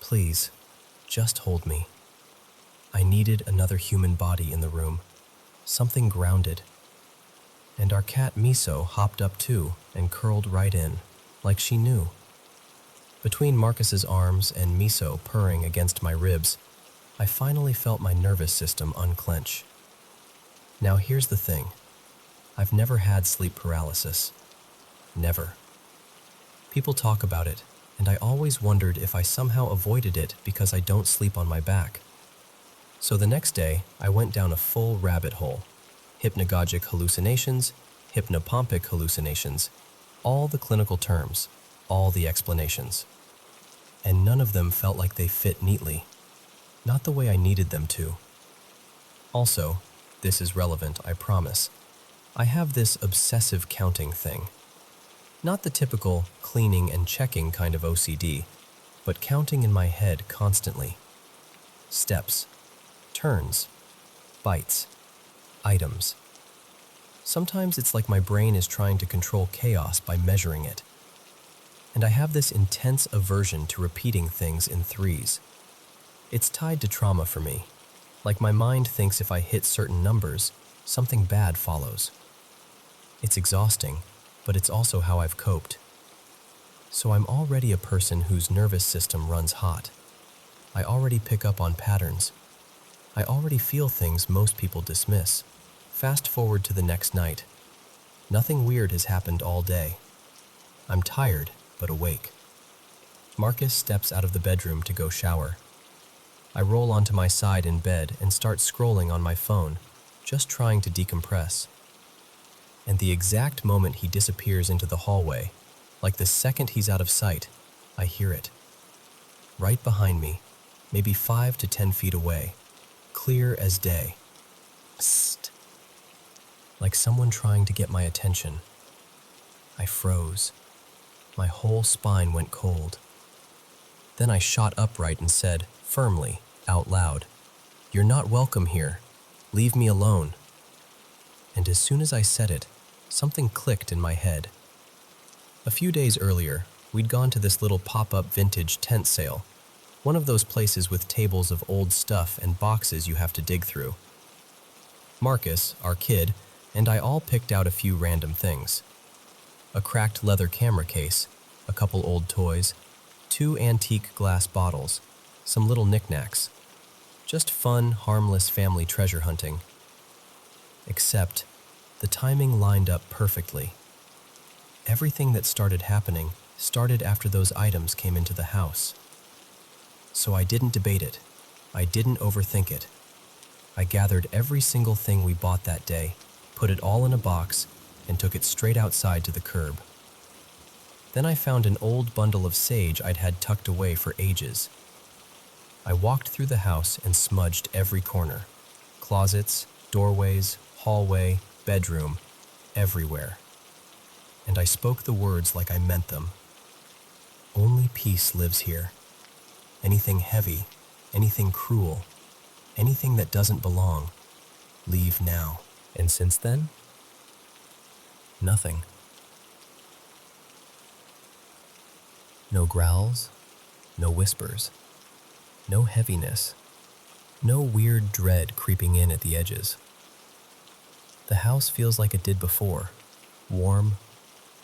"Please, just hold me." I needed another human body in the room, something grounded. And our cat Miso hopped up too and curled right in, like she knew. Between Marcus's arms and Miso purring against my ribs, I finally felt my nervous system unclench. Now here's the thing. I've never had sleep paralysis. Never. People talk about it, and I always wondered if I somehow avoided it because I don't sleep on my back. So the next day, I went down a full rabbit hole. Hypnagogic hallucinations, hypnopompic hallucinations, all the clinical terms, all the explanations. And none of them felt like they fit neatly. Not the way I needed them to. Also, this is relevant, I promise. I have this obsessive counting thing. Not the typical cleaning and checking kind of OCD, but counting in my head constantly. Steps, turns, bites, items. Sometimes it's like my brain is trying to control chaos by measuring it. And I have this intense aversion to repeating things in threes. It's tied to trauma for me. Like my mind thinks if I hit certain numbers, something bad follows. It's exhausting, but it's also how I've coped. So I'm already a person whose nervous system runs hot. I already pick up on patterns. I already feel things most people dismiss. Fast forward to the next night. Nothing weird has happened all day. I'm tired, but awake. Marcus steps out of the bedroom to go shower. I roll onto my side in bed and start scrolling on my phone, just trying to decompress. And the exact moment he disappears into the hallway, like the second he's out of sight, I hear it. Right behind me, maybe 5 to 10 feet away, clear as day. Psst. Like someone trying to get my attention. I froze. My whole spine went cold. Then I shot upright and said, firmly, out loud, "You're not welcome here. Leave me alone." And as soon as I said it, something clicked in my head. A few days earlier, we'd gone to this little pop-up vintage tent sale, one of those places with tables of old stuff and boxes you have to dig through. Marcus, our kid, and I all picked out a few random things. A cracked leather camera case, a couple old toys, 2 antique glass bottles, some little knickknacks. Just fun, harmless family treasure hunting. Except, the timing lined up perfectly. Everything that started happening started after those items came into the house. So I didn't debate it. I didn't overthink it. I gathered every single thing we bought that day, put it all in a box, and took it straight outside to the curb. Then I found an old bundle of sage I'd had tucked away for ages. I walked through the house and smudged every corner. Closets, doorways, hallway, bedroom, everywhere. And I spoke the words like I meant them. Only peace lives here. Anything heavy, anything cruel, anything that doesn't belong, leave now. And since then, nothing. No growls, no whispers, no heaviness, no weird dread creeping in at the edges. The house feels like it did before, warm,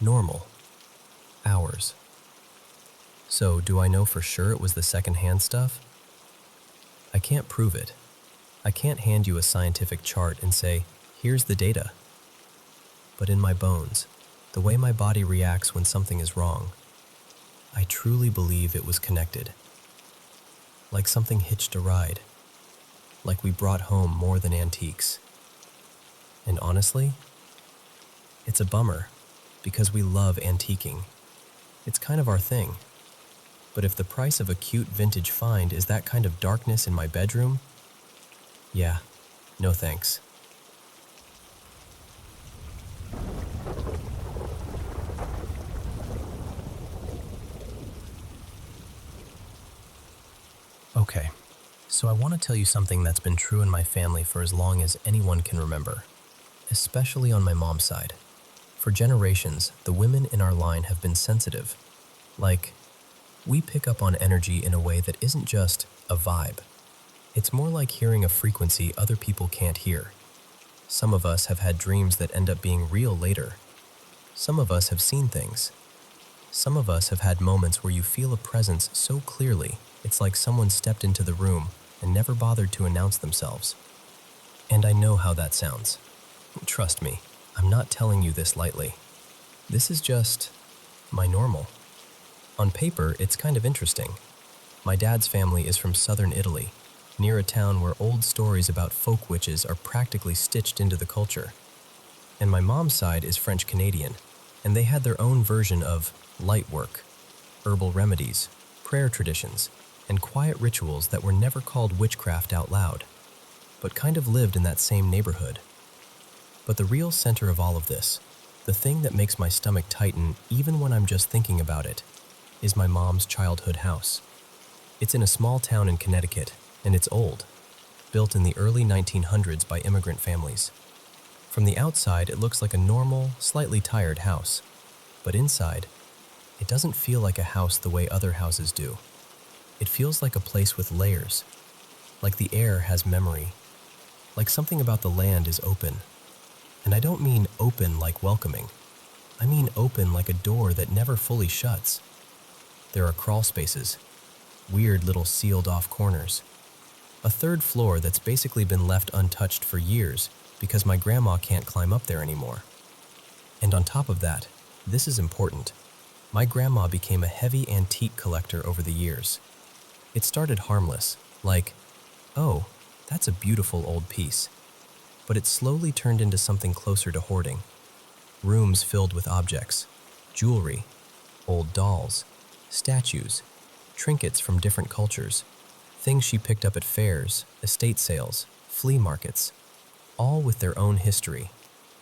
normal, ours. So, do I know for sure it was the secondhand stuff? I can't prove it. I can't hand you a scientific chart and say, here's the data. But in my bones, the way my body reacts when something is wrong, I truly believe it was connected. Like something hitched a ride. Like we brought home more than antiques. And honestly, it's a bummer, because we love antiquing. It's kind of our thing. But if the price of a cute vintage find is that kind of darkness in my bedroom, yeah, no thanks. Okay, so I want to tell you something that's been true in my family for as long as anyone can remember, especially on my mom's side. For generations, the women in our line have been sensitive. Like, we pick up on energy in a way that isn't just a vibe. It's more like hearing a frequency other people can't hear. Some of us have had dreams that end up being real later. Some of us have seen things. Some of us have had moments where you feel a presence so clearly, it's like someone stepped into the room and never bothered to announce themselves. And I know how that sounds. Trust me, I'm not telling you this lightly. This is just my normal. On paper, it's kind of interesting. My dad's family is from southern Italy, near a town where old stories about folk witches are practically stitched into the culture. And my mom's side is French-Canadian, and they had their own version of light work, herbal remedies, prayer traditions, and quiet rituals that were never called witchcraft out loud, but kind of lived in that same neighborhood. But the real center of all of this, the thing that makes my stomach tighten even when I'm just thinking about it, is my mom's childhood house. It's in a small town in Connecticut, and it's old, built in the early 1900s by immigrant families. From the outside, it looks like a normal, slightly tired house, but inside, it doesn't feel like a house the way other houses do. It feels like a place with layers, like the air has memory, like something about the land is open. And I don't mean open like welcoming. I mean open like a door that never fully shuts. There are crawl spaces, weird little sealed-off corners. A third floor that's basically been left untouched for years because my grandma can't climb up there anymore. And on top of that, this is important. My grandma became a heavy antique collector over the years. It started harmless, like, oh, that's a beautiful old piece. But it slowly turned into something closer to hoarding. Rooms filled with objects, jewelry, old dolls, statues, trinkets from different cultures, things she picked up at fairs, estate sales, flea markets, all with their own history,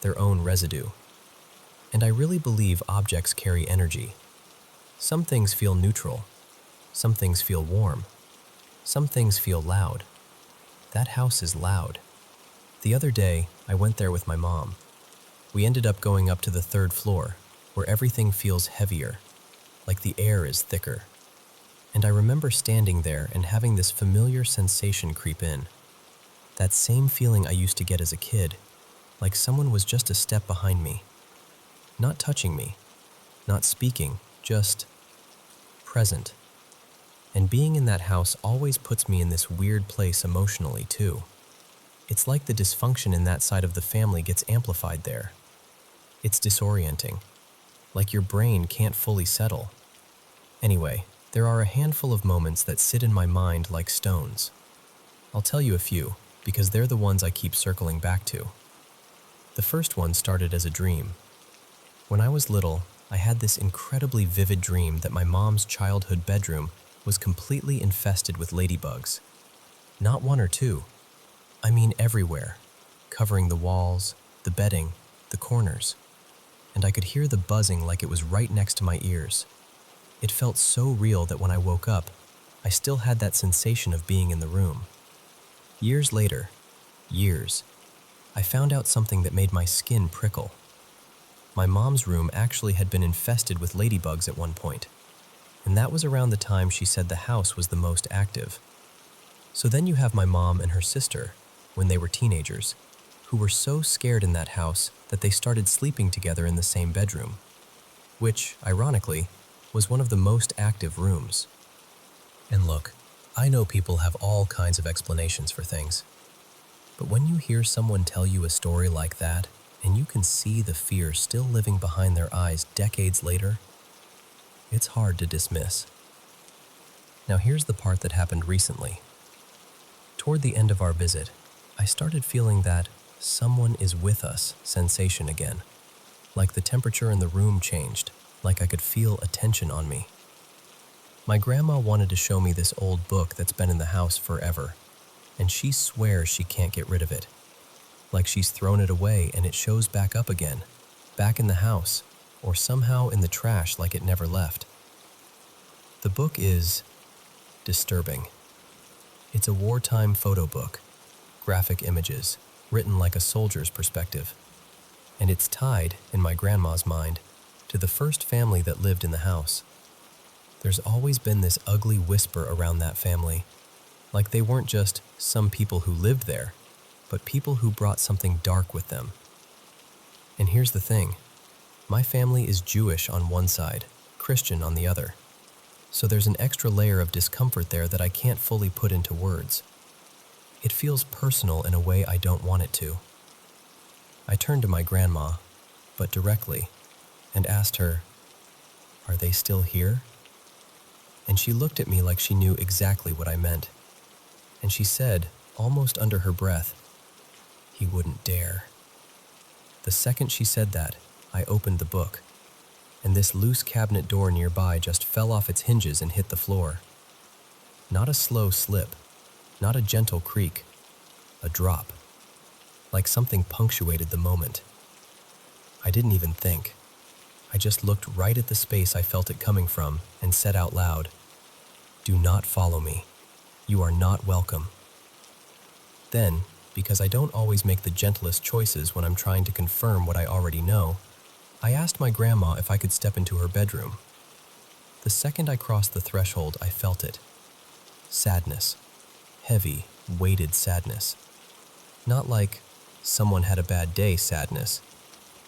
their own residue. And I really believe objects carry energy. Some things feel neutral. Some things feel warm. Some things feel loud. That house is loud. The other day, I went there with my mom. We ended up going up to the third floor, where everything feels heavier, like the air is thicker. And I remember standing there and having this familiar sensation creep in. That same feeling I used to get as a kid, like someone was just a step behind me. Not touching me, not speaking, just present. And being in that house always puts me in this weird place emotionally, too. It's like the dysfunction in that side of the family gets amplified there. It's disorienting, like your brain can't fully settle. Anyway, there are a handful of moments that sit in my mind like stones. I'll tell you a few, because they're the ones I keep circling back to. The first one started as a dream. When I was little, I had this incredibly vivid dream that my mom's childhood bedroom was completely infested with ladybugs. Not one or two. I mean everywhere, covering the walls, the bedding, the corners. And I could hear the buzzing like it was right next to my ears. It felt so real that when I woke up, I still had that sensation of being in the room. Years later, I found out something that made my skin prickle. My mom's room actually had been infested with ladybugs at one point, and that was around the time she said the house was the most active. So then you have my mom and her sister, when they were teenagers, who were so scared in that house that they started sleeping together in the same bedroom, which, ironically, was one of the most active rooms. And look, I know people have all kinds of explanations for things. But when you hear someone tell you a story like that, and you can see the fear still living behind their eyes decades later, it's hard to dismiss. Now here's the part that happened recently. Toward the end of our visit, I started feeling that someone is with us sensation again. Like the temperature in the room changed, like I could feel a tension on me. My grandma wanted to show me this old book that's been in the house forever, and she swears she can't get rid of it. Like she's thrown it away and it shows back up again, back in the house, or somehow in the trash like it never left. The book is disturbing. It's a wartime photo book, graphic images, written like a soldier's perspective. And it's tied, in my grandma's mind, to the first family that lived in the house. There's always been this ugly whisper around that family, like they weren't just some people who lived there, but people who brought something dark with them. And here's the thing, my family is Jewish on one side, Christian on the other. So there's an extra layer of discomfort there that I can't fully put into words. It feels personal in a way I don't want it to. I turned to my grandma, but directly, and asked her, "Are they still here?" And she looked at me like she knew exactly what I meant. And she said, almost under her breath, "He wouldn't dare." The second she said that, I opened the book, and this loose cabinet door nearby just fell off its hinges and hit the floor. Not a slow slip, not a gentle creak, a drop, like something punctuated the moment. I didn't even think. I just looked right at the space I felt it coming from and said out loud, "Do not follow me. You are not welcome." Then, because I don't always make the gentlest choices when I'm trying to confirm what I already know, I asked my grandma if I could step into her bedroom. The second I crossed the threshold, I felt it. Sadness. Heavy, weighted sadness. Not like someone had a bad day sadness,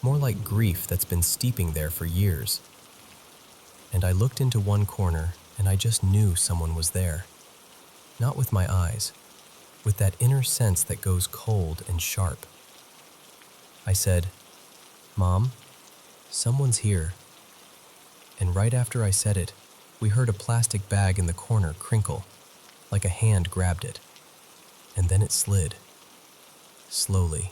more like grief that's been steeping there for years. And I looked into one corner and I just knew someone was there. Not with my eyes, with that inner sense that goes cold and sharp. I said, "Mom, someone's here." And right after I said it, we heard a plastic bag in the corner crinkle, like a hand grabbed it. And then it slid, slowly,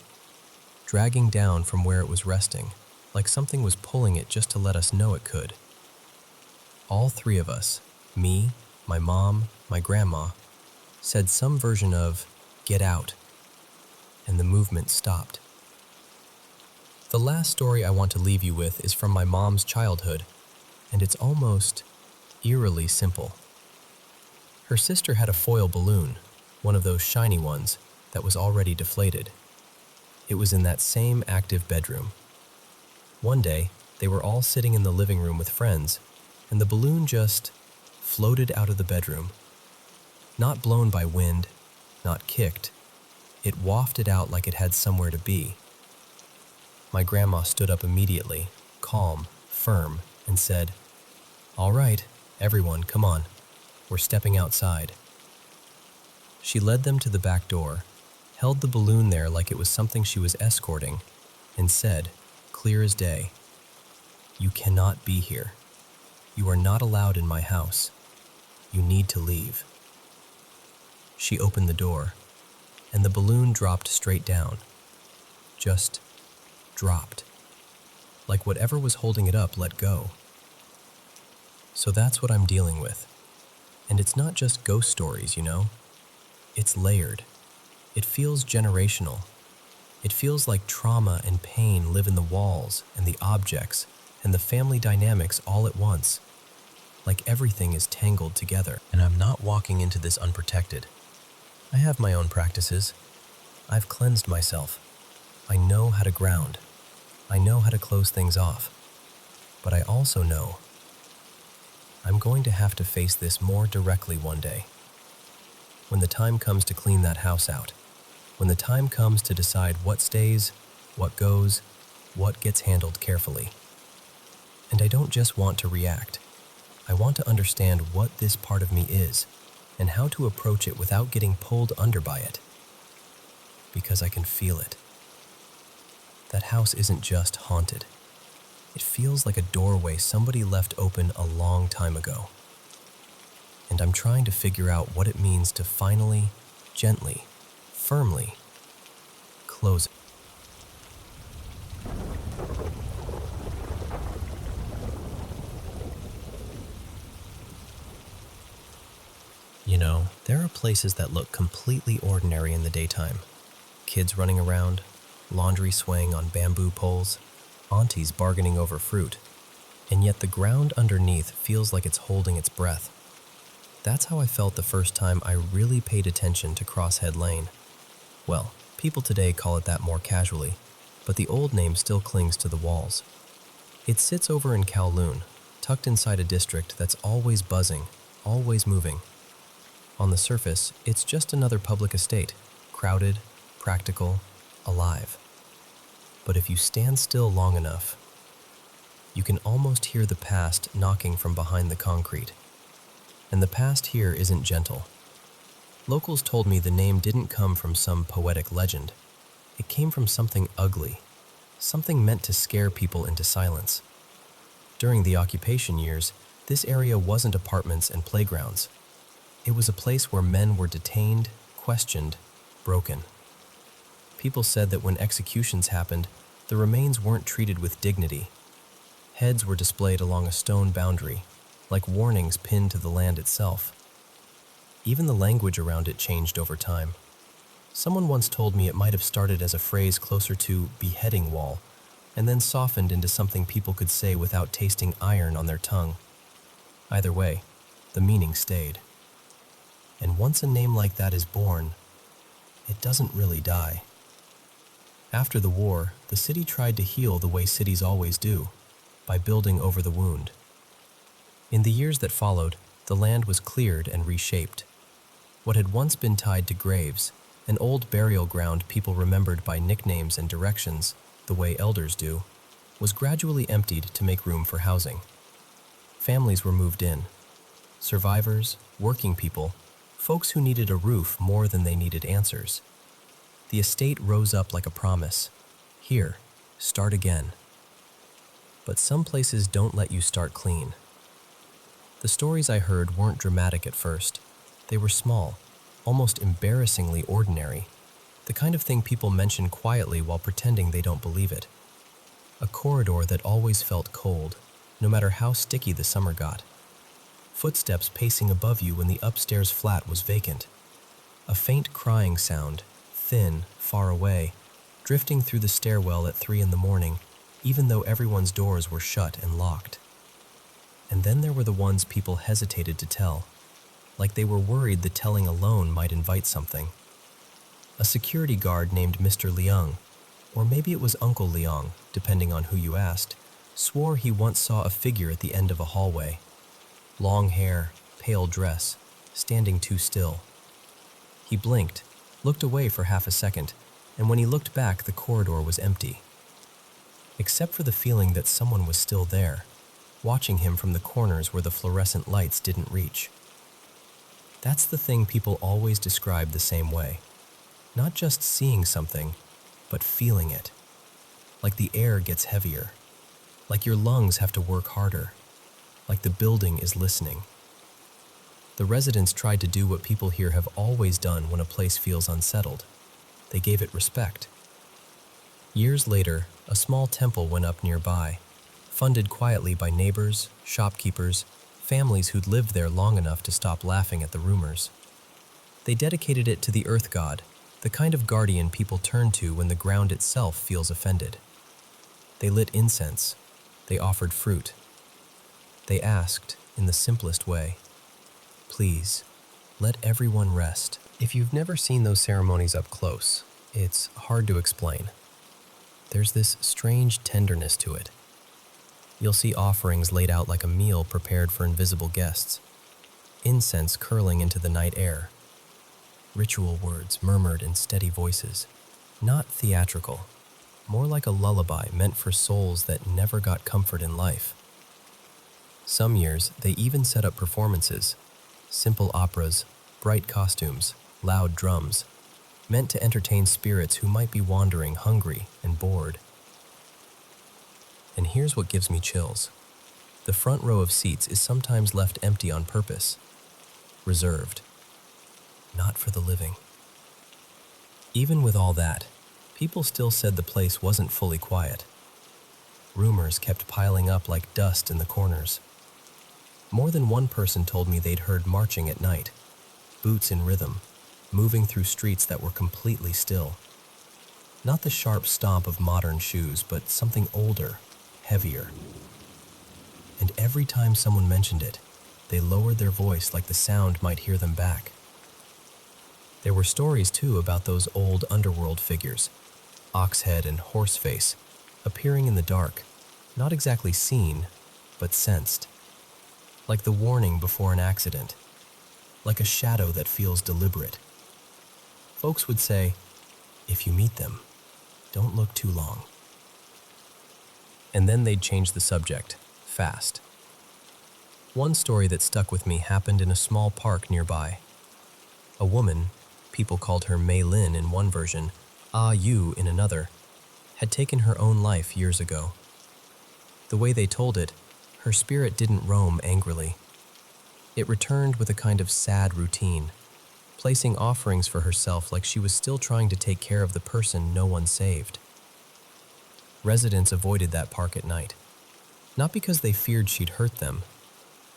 dragging down from where it was resting, like something was pulling it just to let us know it could. All three of us, me, my mom, my grandma, said some version of, "Get out," and the movement stopped. The last story I want to leave you with is from my mom's childhood, and it's almost eerily simple. Her sister had a foil balloon, one of those shiny ones, that was already deflated. It was in that same active bedroom. One day, they were all sitting in the living room with friends, and the balloon just floated out of the bedroom. Not blown by wind, not kicked. It wafted out like it had somewhere to be. My grandma stood up immediately, calm, firm, and said, "All right, everyone, come on. We're stepping outside." She led them to the back door, held the balloon there like it was something she was escorting, and said, clear as day, "You cannot be here. "You are not allowed in my house. You need to leave." She opened the door, and the balloon dropped straight down. Just dropped. Like whatever was holding it up let go. So that's what I'm dealing with. And it's not just ghost stories, you know? It's layered. It feels generational. It feels like trauma and pain live in the walls and the objects and the family dynamics all at once. Like everything is tangled together. And I'm not walking into this unprotected. I have my own practices. I've cleansed myself. I know how to ground. I know how to close things off. But I also know I'm going to have to face this more directly one day. When the time comes to clean that house out. When the time comes to decide what stays, what goes, what gets handled carefully. And I don't just want to react. I want to understand what this part of me is and how to approach it without getting pulled under by it. Because I can feel it. That house isn't just haunted. It feels like a doorway somebody left open a long time ago. And I'm trying to figure out what it means to finally, gently, firmly close it. You know, there are places that look completely ordinary in the daytime. Kids running around, laundry swaying on bamboo poles, aunties bargaining over fruit, and yet the ground underneath feels like it's holding its breath. That's how I felt the first time I really paid attention to Crosshead Lane. Well, people today call it that more casually, but the old name still clings to the walls. It sits over in Kowloon, tucked inside a district that's always buzzing, always moving. On the surface, it's just another public estate, crowded, practical, alive. But if you stand still long enough, you can almost hear the past knocking from behind the concrete. And the past here isn't gentle. Locals told me the name didn't come from some poetic legend. It came from something ugly, something meant to scare people into silence. During the occupation years, this area wasn't apartments and playgrounds. It was a place where men were detained, questioned, broken. People said that when executions happened, the remains weren't treated with dignity. Heads were displayed along a stone boundary, like warnings pinned to the land itself. Even the language around it changed over time. Someone once told me it might have started as a phrase closer to beheading wall, and then softened into something people could say without tasting iron on their tongue. Either way, the meaning stayed. And once a name like that is born, it doesn't really die. After the war, the city tried to heal the way cities always do, by building over the wound. In the years that followed, the land was cleared and reshaped. What had once been tied to graves, an old burial ground people remembered by nicknames and directions, the way elders do, was gradually emptied to make room for housing. Families were moved in. Survivors, working people, folks who needed a roof more than they needed answers. The estate rose up like a promise. Here, start again. But some places don't let you start clean. The stories I heard weren't dramatic at first. They were small, almost embarrassingly ordinary, the kind of thing people mention quietly while pretending they don't believe it. A corridor that always felt cold, no matter how sticky the summer got. Footsteps pacing above you when the upstairs flat was vacant. A faint crying sound, thin, far away, drifting through the stairwell at 3 a.m, even though everyone's doors were shut and locked. And then there were the ones people hesitated to tell, like they were worried the telling alone might invite something. A security guard named Mr. Leung, or maybe it was Uncle Leung, depending on who you asked, swore he once saw a figure at the end of a hallway. Long hair, pale dress, standing too still. He blinked, looked away for half a second, and when he looked back, the corridor was empty. Except for the feeling that someone was still there, watching him from the corners where the fluorescent lights didn't reach. That's the thing people always describe the same way. Not just seeing something, but feeling it. Like the air gets heavier. Like your lungs have to work harder. like the building is listening. The residents tried to do what people here have always done when a place feels unsettled. They gave it respect. Years later, a small temple went up nearby, funded quietly by neighbors, shopkeepers, families who'd lived there long enough to stop laughing at the rumors. They dedicated it to the earth god, the kind of guardian people turn to when the ground itself feels offended. They lit incense. They offered fruit. They asked, in the simplest way, "Please, let everyone rest." If you've never seen those ceremonies up close, it's hard to explain. There's this strange tenderness to it. You'll see offerings laid out like a meal prepared for invisible guests, incense curling into the night air, ritual words murmured in steady voices, not theatrical, more like a lullaby meant for souls that never got comfort in life. Some years, they even set up performances, simple operas, bright costumes, loud drums, meant to entertain spirits who might be wandering hungry and bored. And here's what gives me chills. The front row of seats is sometimes left empty on purpose, reserved, not for the living. Even with all that, people still said the place wasn't fully quiet. Rumors kept piling up like dust in the corners. More than one person told me they'd heard marching at night, boots in rhythm, moving through streets that were completely still. Not the sharp stomp of modern shoes, but something older, heavier. And every time someone mentioned it, they lowered their voice like the sound might hear them back. There were stories, too, about those old underworld figures, Oxhead and Horseface, appearing in the dark, not exactly seen, but sensed. Like the warning before an accident, like a shadow that feels deliberate. Folks would say, if you meet them, don't look too long. And then they'd change the subject, fast. One story that stuck with me happened in a small park nearby. A woman, people called her Mei Lin in one version, Ah Yu in another, had taken her own life years ago. The way they told it, her spirit didn't roam angrily. It returned with a kind of sad routine, placing offerings for herself like she was still trying to take care of the person no one saved. Residents avoided that park at night, not because they feared she'd hurt them,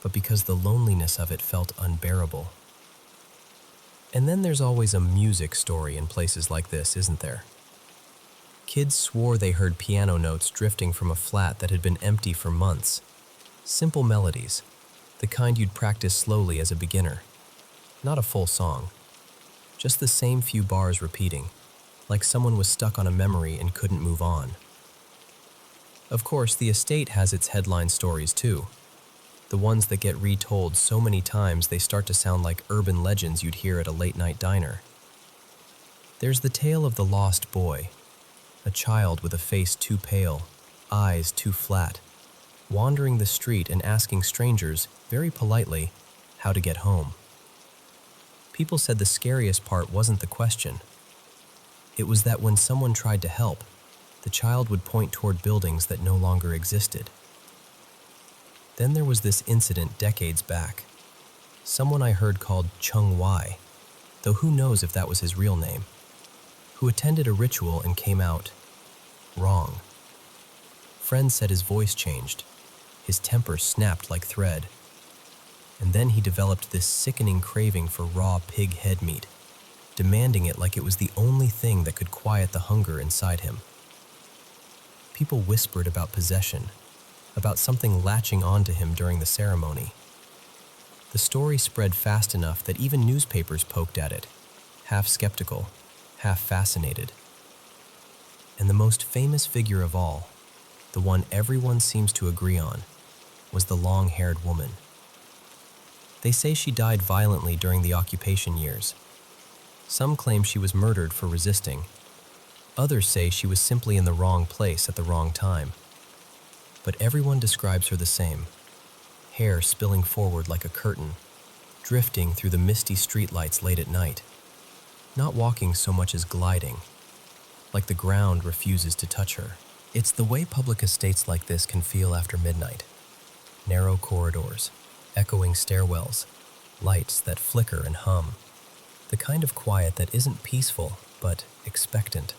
but because the loneliness of it felt unbearable. And then there's always a music story in places like this, isn't there? Kids swore they heard piano notes drifting from a flat that had been empty for months. Simple melodies, the kind you'd practice slowly as a beginner. Not a full song, just the same few bars repeating, like someone was stuck on a memory and couldn't move on. Of course, the estate has its headline stories too, the ones that get retold so many times they start to sound like urban legends you'd hear at a late-night diner. There's the tale of the lost boy, a child with a face too pale, eyes too flat, wandering the street and asking strangers, very politely, how to get home. People said the scariest part wasn't the question. It was that when someone tried to help, the child would point toward buildings that no longer existed. Then there was this incident decades back. Someone I heard called Chung Wai, though who knows if that was his real name, who attended a ritual and came out wrong. Friends said his voice changed. His temper snapped like thread. And then he developed this sickening craving for raw pig head meat, demanding it like it was the only thing that could quiet the hunger inside him. People whispered about possession, about something latching onto him during the ceremony. The story spread fast enough that even newspapers poked at it, half skeptical, half fascinated. And the most famous figure of all, the one everyone seems to agree on, was the long-haired woman. They say she died violently during the occupation years. Some claim she was murdered for resisting. Others say she was simply in the wrong place at the wrong time. But everyone describes her the same, hair spilling forward like a curtain, drifting through the misty streetlights late at night, not walking so much as gliding, like the ground refuses to touch her. It's the way public estates like this can feel after midnight. narrow corridors, echoing stairwells, lights that flicker and hum. The kind of quiet that isn't peaceful, but expectant.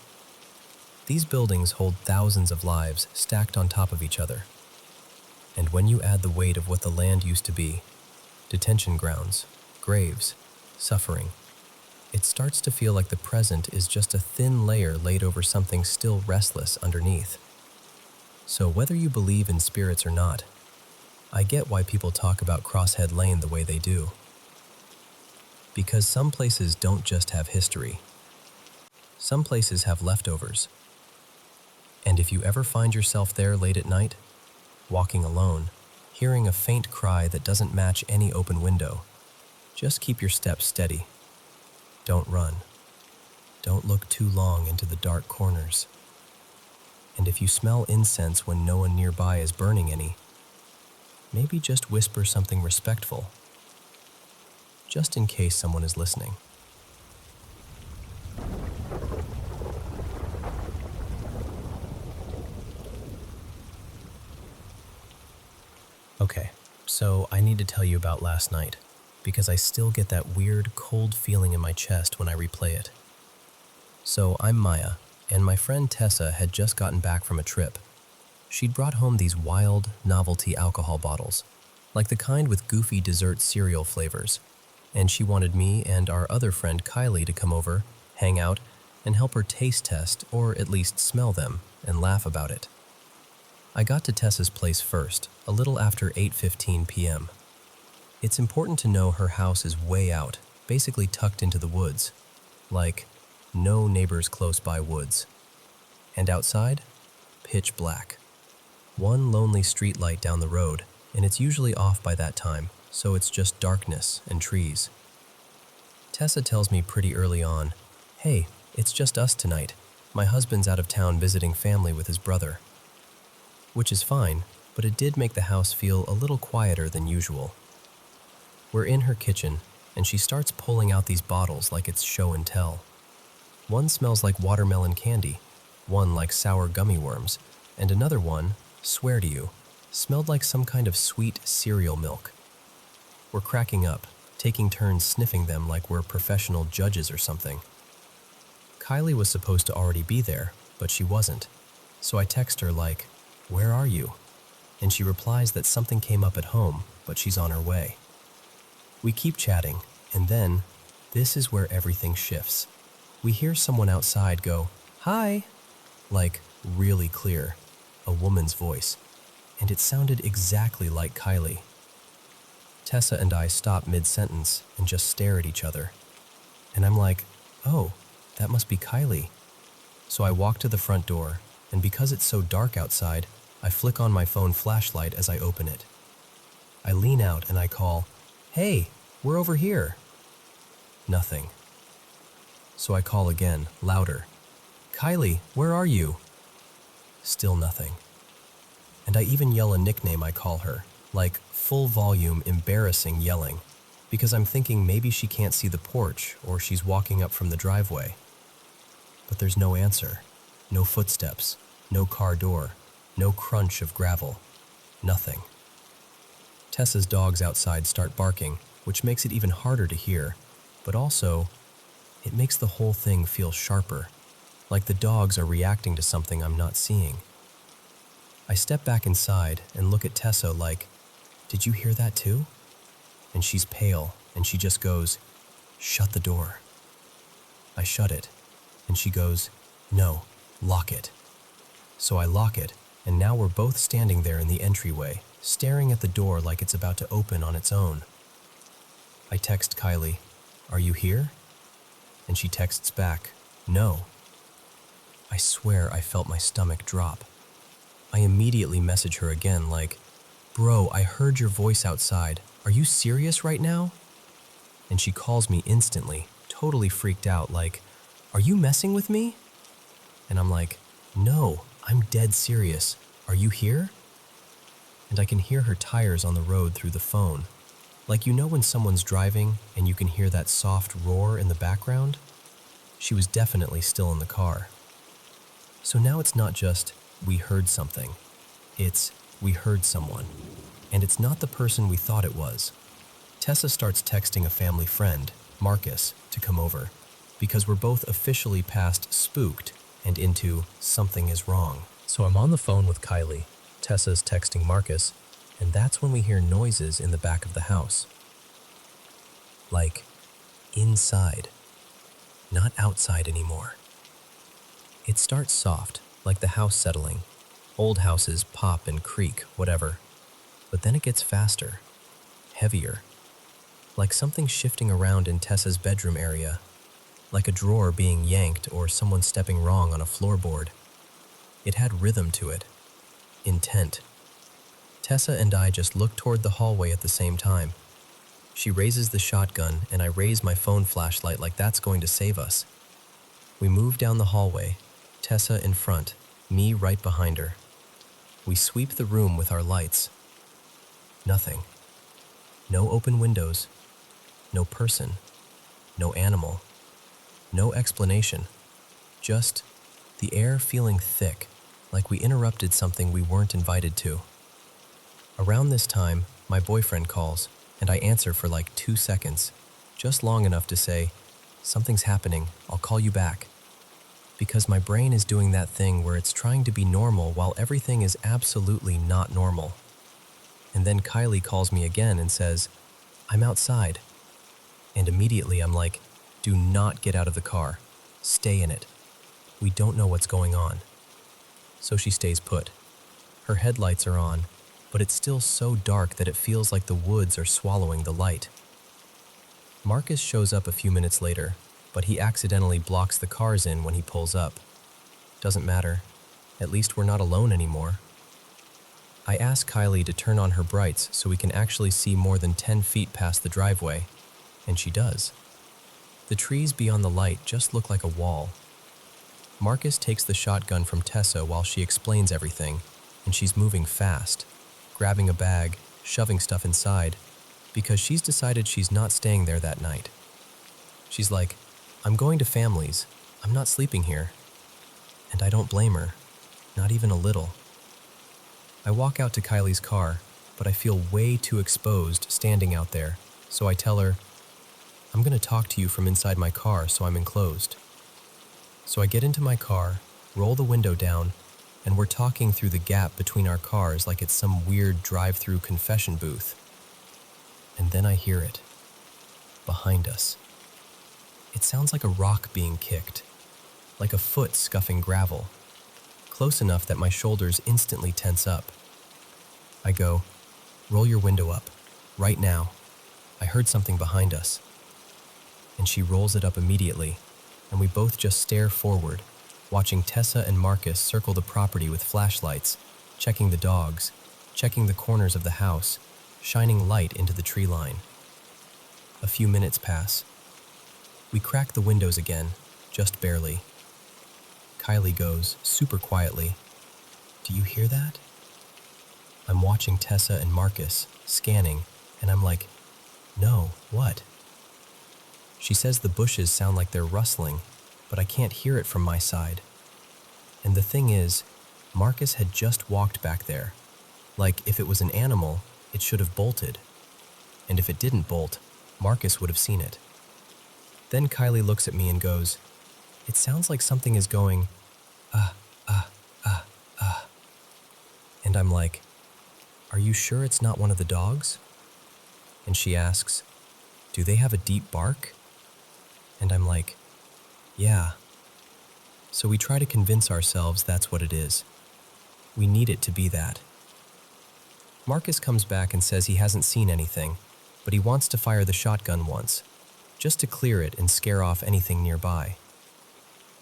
These buildings hold thousands of lives stacked on top of each other. And when you add the weight of what the land used to be, detention grounds, graves, suffering, it starts to feel like the present is just a thin layer laid over something still restless underneath. So whether you believe in spirits or not, I get why people talk about Crosshead Lane the way they do. Because some places don't just have history. Some places have leftovers. And if you ever find yourself there late at night, walking alone, hearing a faint cry that doesn't match any open window, just keep your steps steady. Don't run. Don't look too long into the dark corners. And if you smell incense when no one nearby is burning any, maybe just whisper something respectful, just in case someone is listening. Okay, so I need to tell you about last night, because I still get that weird, cold feeling in my chest when I replay it. So I'm Maya, and my friend Tessa had just gotten back from a trip. She'd brought home these wild, novelty alcohol bottles, like the kind with goofy dessert cereal flavors, and she wanted me and our other friend Kylie to come over, hang out, and help her taste test, or at least smell them, and laugh about it. I got to Tessa's place first, a little after 8:15 p.m. It's important to know her house is way out, basically tucked into the woods. Like, no neighbors close by woods. And outside, pitch black. One lonely streetlight down the road, and it's usually off by that time, so it's just darkness and trees. Tessa tells me pretty early on, "Hey, it's just us tonight. My husband's out of town visiting family with his brother." Which is fine, but it did make the house feel a little quieter than usual. We're in her kitchen, and she starts pulling out these bottles like it's show and tell. One smells like watermelon candy, one like sour gummy worms, and another one, swear to you, smelled like some kind of sweet cereal milk. We're cracking up, taking turns sniffing them like we're professional judges or something. Kylie was supposed to already be there, but she wasn't. So I text her like, "Where are you?" And she replies that something came up at home, but she's on her way. We keep chatting, and then, this is where everything shifts. We hear someone outside go, "Hi," like really clear, a woman's voice, and it sounded exactly like Kylie. Tessa and I stop mid-sentence and just stare at each other. And I'm like, "Oh, that must be Kylie." So I walk to the front door, and because it's so dark outside, I flick on my phone flashlight as I open it. I lean out and I call, "Hey, we're over here." Nothing. So I call again, louder, "Kylie, where are you?" Still nothing. And I even yell a nickname I call her, like full volume, embarrassing yelling, because I'm thinking maybe she can't see the porch or she's walking up from the driveway. But there's no answer, no footsteps, no car door, no crunch of gravel, nothing. Tessa's dogs outside start barking, which makes it even harder to hear, but also, it makes the whole thing feel sharper, like the dogs are reacting to something I'm not seeing. I step back inside and look at Tessa like, "Did you hear that too?" And she's pale, and she just goes, "Shut the door." I shut it, and she goes, "No, lock it." So I lock it, and now we're both standing there in the entryway, staring at the door like it's about to open on its own. I text Kylie, "Are you here?" And she texts back, "No." I swear I felt my stomach drop. I immediately message her again like, "Bro, I heard your voice outside. Are you serious right now?" And she calls me instantly, totally freaked out like, "Are you messing with me?" And I'm like, "No, I'm dead serious. Are you here?" And I can hear her tires on the road through the phone. Like, you know when someone's driving and you can hear that soft roar in the background? She was definitely still in the car. So now it's not just, we heard something. It's, we heard someone. And it's not the person we thought it was. Tessa starts texting a family friend, Marcus, to come over, because we're both officially past spooked and into something is wrong. So I'm on the phone with Kylie, Tessa's texting Marcus, and that's when we hear noises in the back of the house. Like, inside, not outside anymore. It starts soft, like the house settling. Old houses pop and creak, whatever. But then it gets faster, heavier, like something shifting around in Tessa's bedroom area, like a drawer being yanked or someone stepping wrong on a floorboard. It had rhythm to it, intent. Tessa and I just look toward the hallway at the same time. She raises the shotgun and I raise my phone flashlight like that's going to save us. We move down the hallway, Tessa in front, me right behind her. We sweep the room with our lights. Nothing. No open windows. No person. No animal. No explanation. Just the air feeling thick, like we interrupted something we weren't invited to. Around this time, my boyfriend calls, and I answer for like 2 seconds, just long enough to say, "Something's happening, I'll call you back." Because my brain is doing that thing where it's trying to be normal while everything is absolutely not normal. And then Kylie calls me again and says, "I'm outside." And immediately I'm like, "Do not get out of the car. Stay in it. We don't know what's going on." So she stays put. Her headlights are on, but it's still so dark that it feels like the woods are swallowing the light. Marcus shows up a few minutes later, but he accidentally blocks the cars in when he pulls up. Doesn't matter. At least we're not alone anymore. I ask Kylie to turn on her brights so we can actually see more than 10 feet past the driveway, and she does. The trees beyond the light just look like a wall. Marcus takes the shotgun from Tessa while she explains everything, and she's moving fast, grabbing a bag, shoving stuff inside, because she's decided she's not staying there that night. She's like, "I'm going to family's. I'm not sleeping here." And I don't blame her, not even a little. I walk out to Kylie's car, but I feel way too exposed standing out there, so I tell her, "I'm going to talk to you from inside my car so I'm enclosed." So I get into my car, roll the window down, and we're talking through the gap between our cars like it's some weird drive-through confession booth. And then I hear it, behind us. It sounds like a rock being kicked, like a foot scuffing gravel, close enough that my shoulders instantly tense up. I go, "Roll your window up, right now. I heard something behind us." And she rolls it up immediately, and we both just stare forward, watching Tessa and Marcus circle the property with flashlights, checking the dogs, checking the corners of the house, shining light into the tree line. A few minutes pass. We crack the windows again, just barely. Kylie goes, super quietly, "Do you hear that?" I'm watching Tessa and Marcus, scanning, and I'm like, "No, what?" She says the bushes sound like they're rustling, but I can't hear it from my side. And the thing is, Marcus had just walked back there. Like, if it was an animal, it should have bolted. And if it didn't bolt, Marcus would have seen it. Then Kylie looks at me and goes, "It sounds like something is going, ah, ah, ah, ah." And I'm like, "Are you sure it's not one of the dogs?" And she asks, "Do they have a deep bark?" And I'm like, "Yeah." So we try to convince ourselves that's what it is. We need it to be that. Marcus comes back and says he hasn't seen anything, but he wants to fire the shotgun once, just to clear it and scare off anything nearby.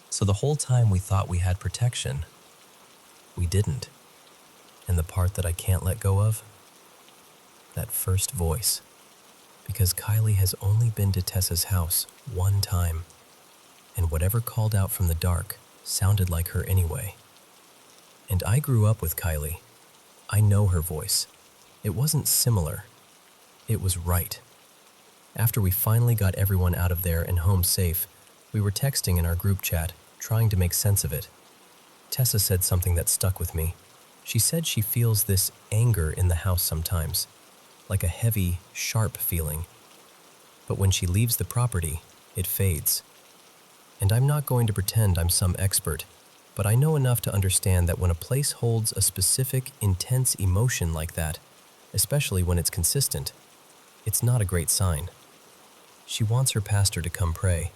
So the whole time we thought we had protection, we didn't. And the part that I can't let go of? That first voice. Because Kylie has only been to Tessa's house one time, and whatever called out from the dark sounded like her anyway. And I grew up with Kylie. I know her voice. It wasn't similar. It was right. After we finally got everyone out of there and home safe, we were texting in our group chat, trying to make sense of it. Tessa said something that stuck with me. She said she feels this anger in the house sometimes, like a heavy, sharp feeling. But when she leaves the property, it fades. And I'm not going to pretend I'm some expert, but I know enough to understand that when a place holds a specific, intense emotion like that, especially when it's consistent, it's not a great sign. She wants her pastor to come pray,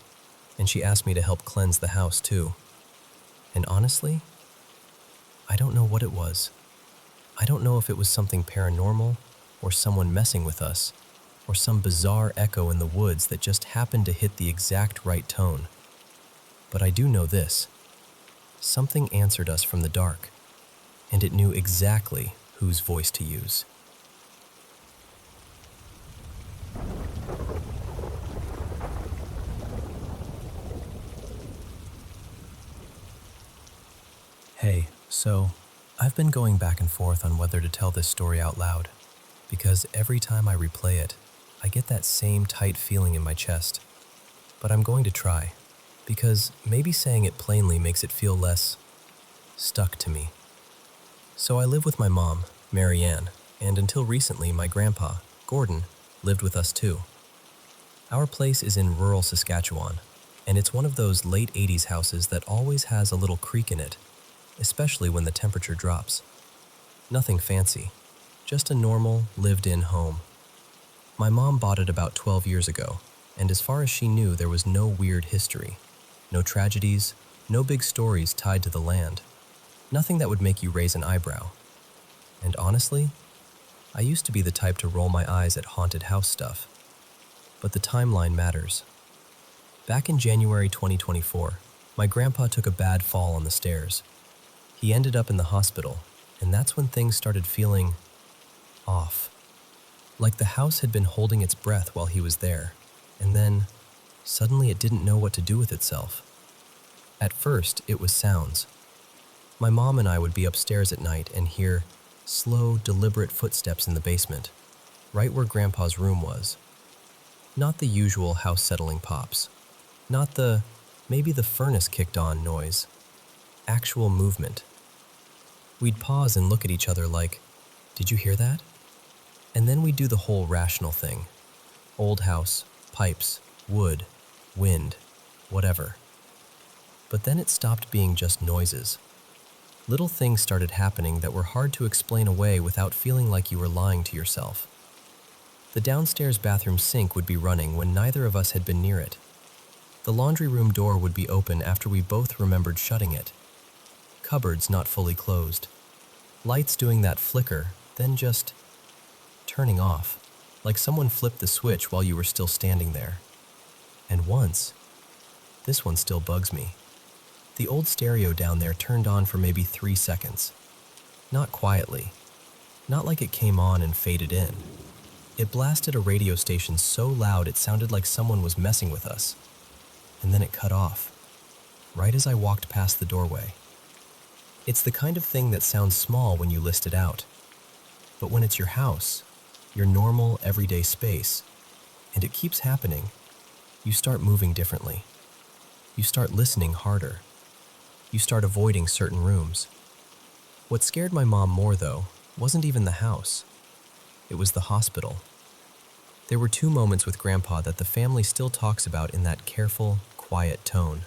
and she asked me to help cleanse the house too. And honestly, I don't know what it was. I don't know if it was something paranormal, or someone messing with us, or some bizarre echo in the woods that just happened to hit the exact right tone. But I do know this. Something answered us from the dark, and it knew exactly whose voice to use. Hey, so I've been going back and forth on whether to tell this story out loud, because every time I replay it, I get that same tight feeling in my chest. But I'm going to try, because maybe saying it plainly makes it feel less stuck to me. So I live with my mom, Mary Ann, and until recently my grandpa, Gordon, lived with us too. Our place is in rural Saskatchewan, and it's one of those late 80s houses that always has a little creak in it, especially when the temperature drops. Nothing fancy, just a normal, lived-in home. My mom bought it about 12 years ago, and as far as she knew, there was no weird history, no tragedies, no big stories tied to the land, nothing that would make you raise an eyebrow. And honestly, I used to be the type to roll my eyes at haunted house stuff. But the timeline matters. Back in January 2024, my grandpa took a bad fall on the stairs. He ended up in the hospital, and that's when things started feeling off. Like the house had been holding its breath while he was there, and then, suddenly it didn't know what to do with itself. At first, it was sounds. My mom and I would be upstairs at night and hear slow, deliberate footsteps in the basement, right where Grandpa's room was. Not the usual house-settling pops. Not the, maybe the furnace kicked on noise. Actual movement. We'd pause and look at each other like, did you hear that? And then we'd do the whole rational thing. Old house, pipes, wood, wind, whatever. But then it stopped being just noises. Little things started happening that were hard to explain away without feeling like you were lying to yourself. The downstairs bathroom sink would be running when neither of us had been near it. The laundry room door would be open after we both remembered shutting it. Cupboards not fully closed. Lights doing that flicker, then just turning off, like someone flipped the switch while you were still standing there. And once, this one still bugs me. The old stereo down there turned on for maybe 3 seconds. Not quietly. Not like it came on and faded in. It blasted a radio station so loud it sounded like someone was messing with us. And then it cut off, right as I walked past the doorway. It's the kind of thing that sounds small when you list it out. But when it's your house, your normal, everyday space, and it keeps happening, you start moving differently. You start listening harder. You start avoiding certain rooms. What scared my mom more, though, wasn't even the house. It was the hospital. There were 2 moments with Grandpa that the family still talks about in that careful, quiet tone.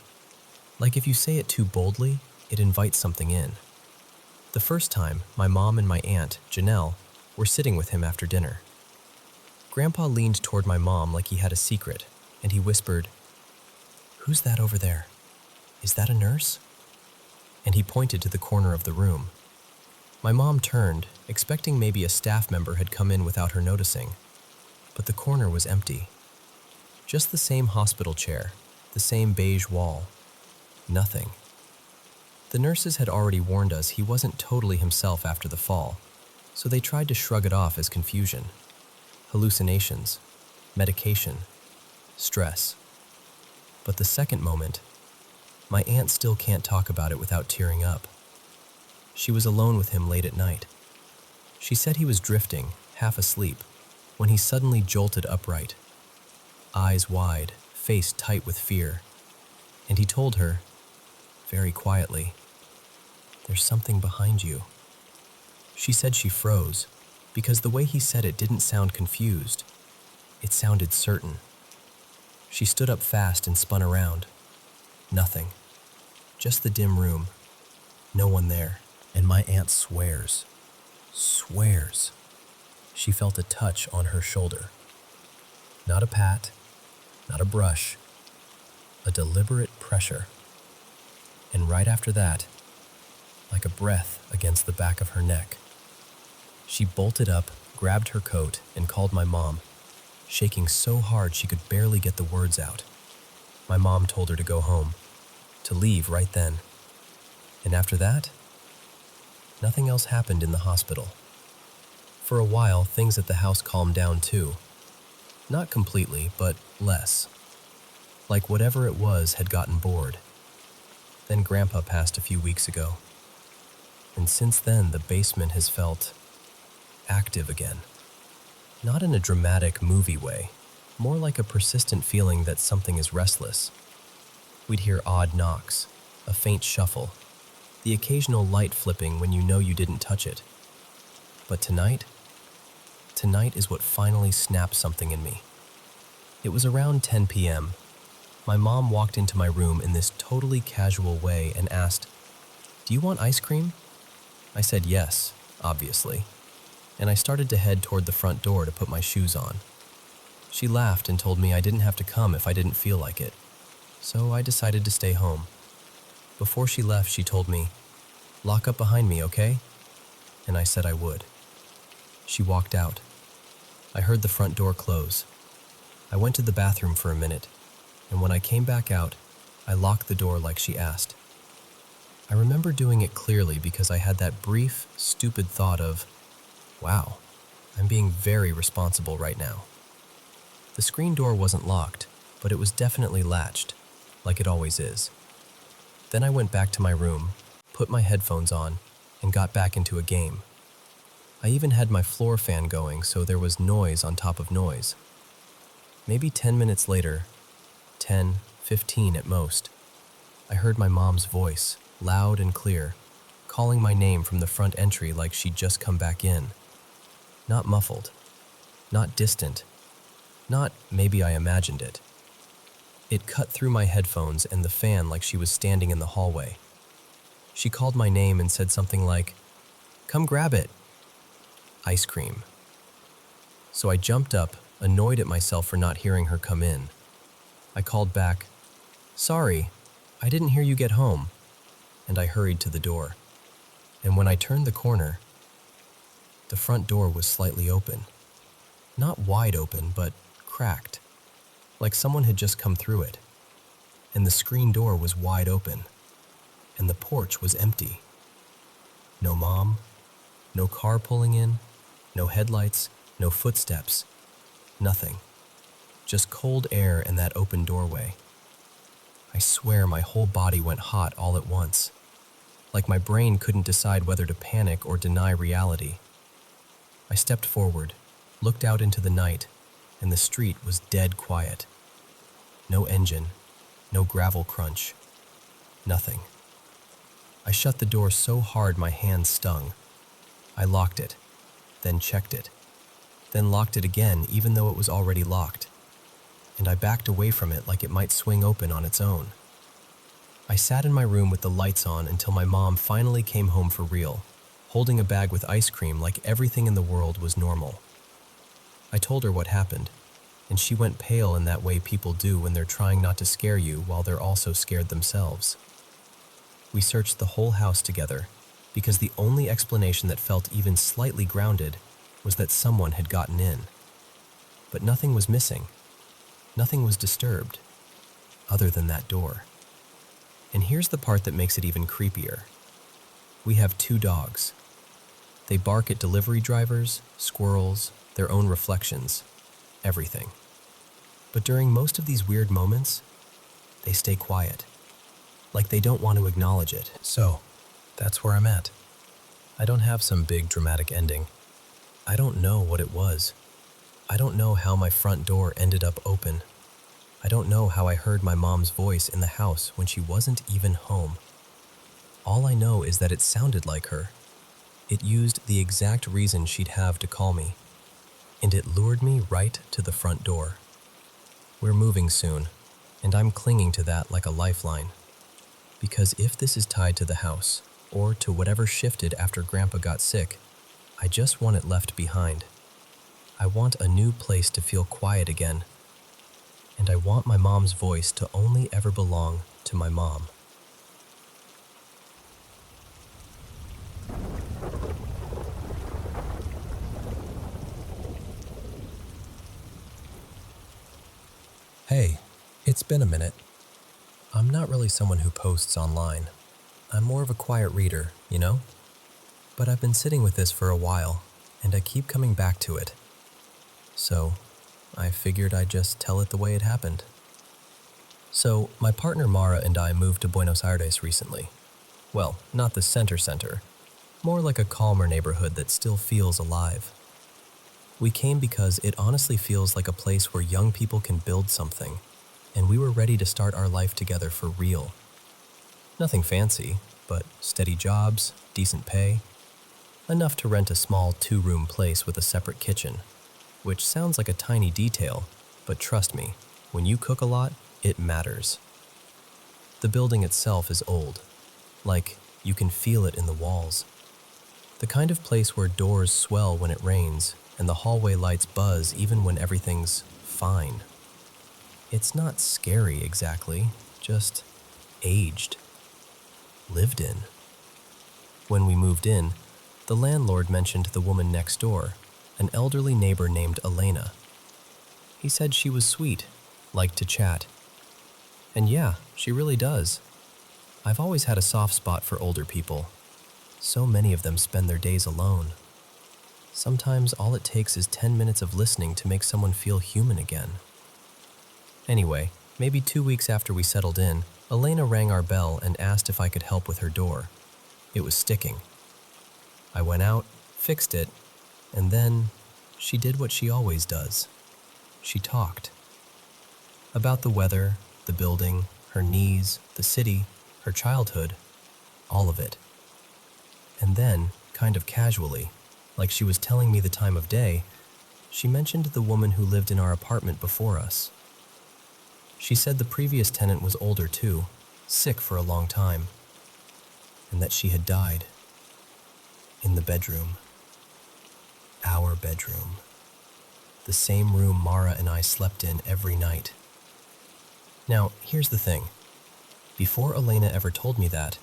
Like if you say it too boldly, it invites something in. The first time, my mom and my aunt, Janelle, were sitting with him after dinner. Grandpa leaned toward my mom like he had a secret, and he whispered, "Who's that over there? Is that a nurse?" And he pointed to the corner of the room. My mom turned, expecting maybe a staff member had come in without her noticing. But the corner was empty. Just the same hospital chair, the same beige wall. Nothing. The nurses had already warned us he wasn't totally himself after the fall, so they tried to shrug it off as confusion. Hallucinations, medication, stress. But the second moment, my aunt still can't talk about it without tearing up. She was alone with him late at night. She said he was drifting, half asleep, when he suddenly jolted upright, eyes wide, face tight with fear, and he told her, very quietly, "There's something behind you." She said she froze because the way he said it didn't sound confused. It sounded certain. She stood up fast and spun around. Nothing. Just the dim room. No one there. And my aunt swears. She felt a touch on her shoulder. Not a pat, not a brush, a deliberate pressure. And right after that, like a breath against the back of her neck, she bolted up, grabbed her coat, and called my mom, shaking so hard she could barely get the words out. My mom told her to go home, to leave right then. And after that, nothing else happened in the hospital. For a while, things at the house calmed down too. Not completely, but less. Like whatever it was had gotten bored. Then Grandpa passed a few weeks ago. And since then, the basement has felt active again. Not in a dramatic movie way, more like a persistent feeling that something is restless. We'd hear odd knocks, a faint shuffle, the occasional light flipping when you know you didn't touch it. But tonight is what finally snapped something in me. It was around 10 p.m. My mom walked into my room in this totally casual way and asked, "Do you want ice cream?" I said yes, obviously, and I started to head toward the front door to put my shoes on. She laughed and told me I didn't have to come if I didn't feel like it, so I decided to stay home. Before she left, she told me, "Lock up behind me, okay?" And I said I would. She walked out. I heard the front door close. I went to the bathroom for a minute, and when I came back out, I locked the door like she asked. I remember doing it clearly because I had that brief, stupid thought of, wow, I'm being very responsible right now. The screen door wasn't locked, but it was definitely latched, like it always is. Then I went back to my room, put my headphones on, and got back into a game. I even had my floor fan going, so there was noise on top of noise. Maybe 10 minutes later, 10, 15 at most, I heard my mom's voice, loud and clear, calling my name from the front entry like she'd just come back in. Not muffled, not distant, not maybe I imagined it. It cut through my headphones and the fan like she was standing in the hallway. She called my name and said something like, "Come grab it." Ice cream. So I jumped up, annoyed at myself for not hearing her come in. I called back, "Sorry, I didn't hear you get home," and I hurried to the door. And when I turned the corner, the front door was slightly open. Not wide open, but cracked, like someone had just come through it. And the screen door was wide open, and the porch was empty. No mom, no car pulling in, no headlights, no footsteps, nothing. Just cold air and that open doorway. I swear my whole body went hot all at once, like my brain couldn't decide whether to panic or deny reality. I stepped forward, looked out into the night, and the street was dead quiet. No engine, no gravel crunch, nothing. I shut the door so hard my hands stung. I locked it, then checked it, then locked it again even though it was already locked, and I backed away from it like it might swing open on its own. I sat in my room with the lights on until my mom finally came home for real, holding a bag with ice cream like everything in the world was normal. I told her what happened, and she went pale in that way people do when they're trying not to scare you while they're also scared themselves. We searched the whole house together, because the only explanation that felt even slightly grounded was that someone had gotten in. But nothing was missing. Nothing was disturbed, other than that door. And here's the part that makes it even creepier. We have 2 dogs. They bark at delivery drivers, squirrels, their own reflections, everything. But during most of these weird moments, they stay quiet, like they don't want to acknowledge it. So, that's where I'm at. I don't have some big dramatic ending. I don't know what it was. I don't know how my front door ended up open. I don't know how I heard my mom's voice in the house when she wasn't even home. All I know is that it sounded like her. It used the exact reason she'd have to call me, and it lured me right to the front door. We're moving soon, and I'm clinging to that like a lifeline. Because if this is tied to the house, or to whatever shifted after Grandpa got sick, I just want it left behind. I want a new place to feel quiet again, and I want my mom's voice to only ever belong to my mom. Hey, it's been a minute. I'm not really someone who posts online. I'm more of a quiet reader, you know? But I've been sitting with this for a while, and I keep coming back to it. So, I figured I'd just tell it the way it happened. So, my partner Mara and I moved to Buenos Aires recently. Well, not the center, more like a calmer neighborhood that still feels alive. We came because it honestly feels like a place where young people can build something, and we were ready to start our life together for real. Nothing fancy, but steady jobs, decent pay, enough to rent a small 2-room place with a separate kitchen, which sounds like a tiny detail, but trust me, when you cook a lot, it matters. The building itself is old, like you can feel it in the walls. The kind of place where doors swell when it rains and the hallway lights buzz even when everything's fine. It's not scary exactly, just aged. Lived in. When we moved in, the landlord mentioned the woman next door, an elderly neighbor named Elena. He said she was sweet, liked to chat. And yeah, she really does. I've always had a soft spot for older people. So many of them spend their days alone. Sometimes all it takes is 10 minutes of listening to make someone feel human again. Anyway, maybe 2 weeks after we settled in, Elena rang our bell and asked if I could help with her door. It was sticking. I went out, fixed it, and then she did what she always does. She talked. About the weather, the building, her knees, the city, her childhood, all of it. And then, kind of casually, like she was telling me the time of day, she mentioned the woman who lived in our apartment before us. She said the previous tenant was older too, sick for a long time, and that she had died. In the bedroom. Our bedroom. The same room Mara and I slept in every night. Now, here's the thing. Before Elena ever told me that,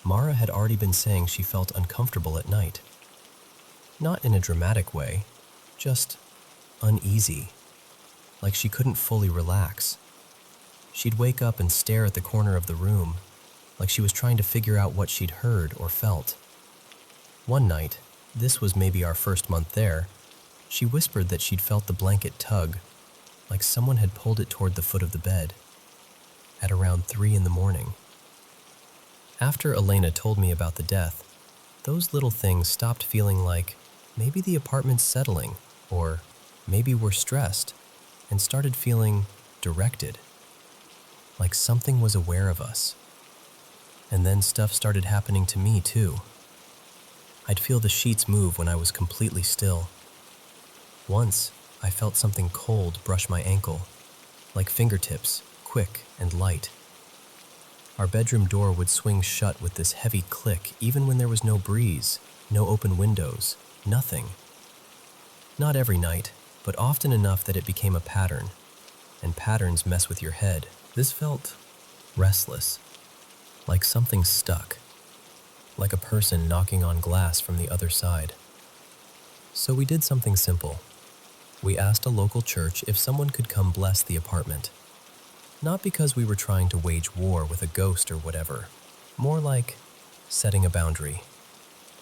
Mara had already been saying she felt uncomfortable at night. Not in a dramatic way, just uneasy, like she couldn't fully relax. She'd wake up and stare at the corner of the room, like she was trying to figure out what she'd heard or felt. One night, this was maybe our first month there, she whispered that she'd felt the blanket tug, like someone had pulled it toward the foot of the bed, at around 3 a.m. After Elena told me about the death, those little things stopped feeling like maybe the apartment's settling, or maybe we're stressed, and started feeling directed, like something was aware of us. And then stuff started happening to me too. I'd feel the sheets move when I was completely still. Once, I felt something cold brush my ankle, like fingertips, quick and light. Our bedroom door would swing shut with this heavy click even when there was no breeze, no open windows, nothing. Not every night, but often enough that it became a pattern, and patterns mess with your head. This felt restless, like something stuck, like a person knocking on glass from the other side. So we did something simple. We asked a local church if someone could come bless the apartment. Not because we were trying to wage war with a ghost or whatever, more like setting a boundary,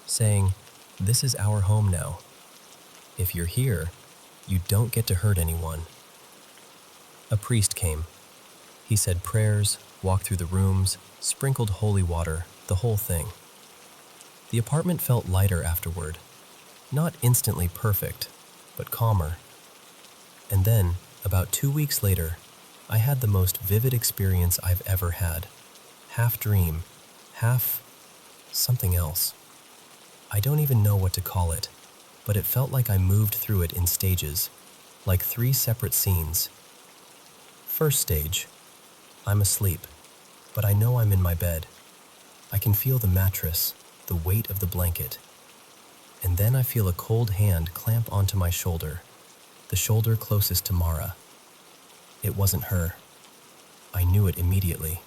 saying, "This is our home now. If you're here, you don't get to hurt anyone." A priest came. He said prayers, walked through the rooms, sprinkled holy water, the whole thing. The apartment felt lighter afterward, not instantly perfect, but calmer. And then, about 2 weeks later, I had the most vivid experience I've ever had. Half dream, half something else. I don't even know what to call it, but it felt like I moved through it in stages, like 3 separate scenes. First stage, I'm asleep, but I know I'm in my bed. I can feel the mattress, the weight of the blanket. And then I feel a cold hand clamp onto my shoulder, the shoulder closest to Mara. It wasn't her. I knew it immediately.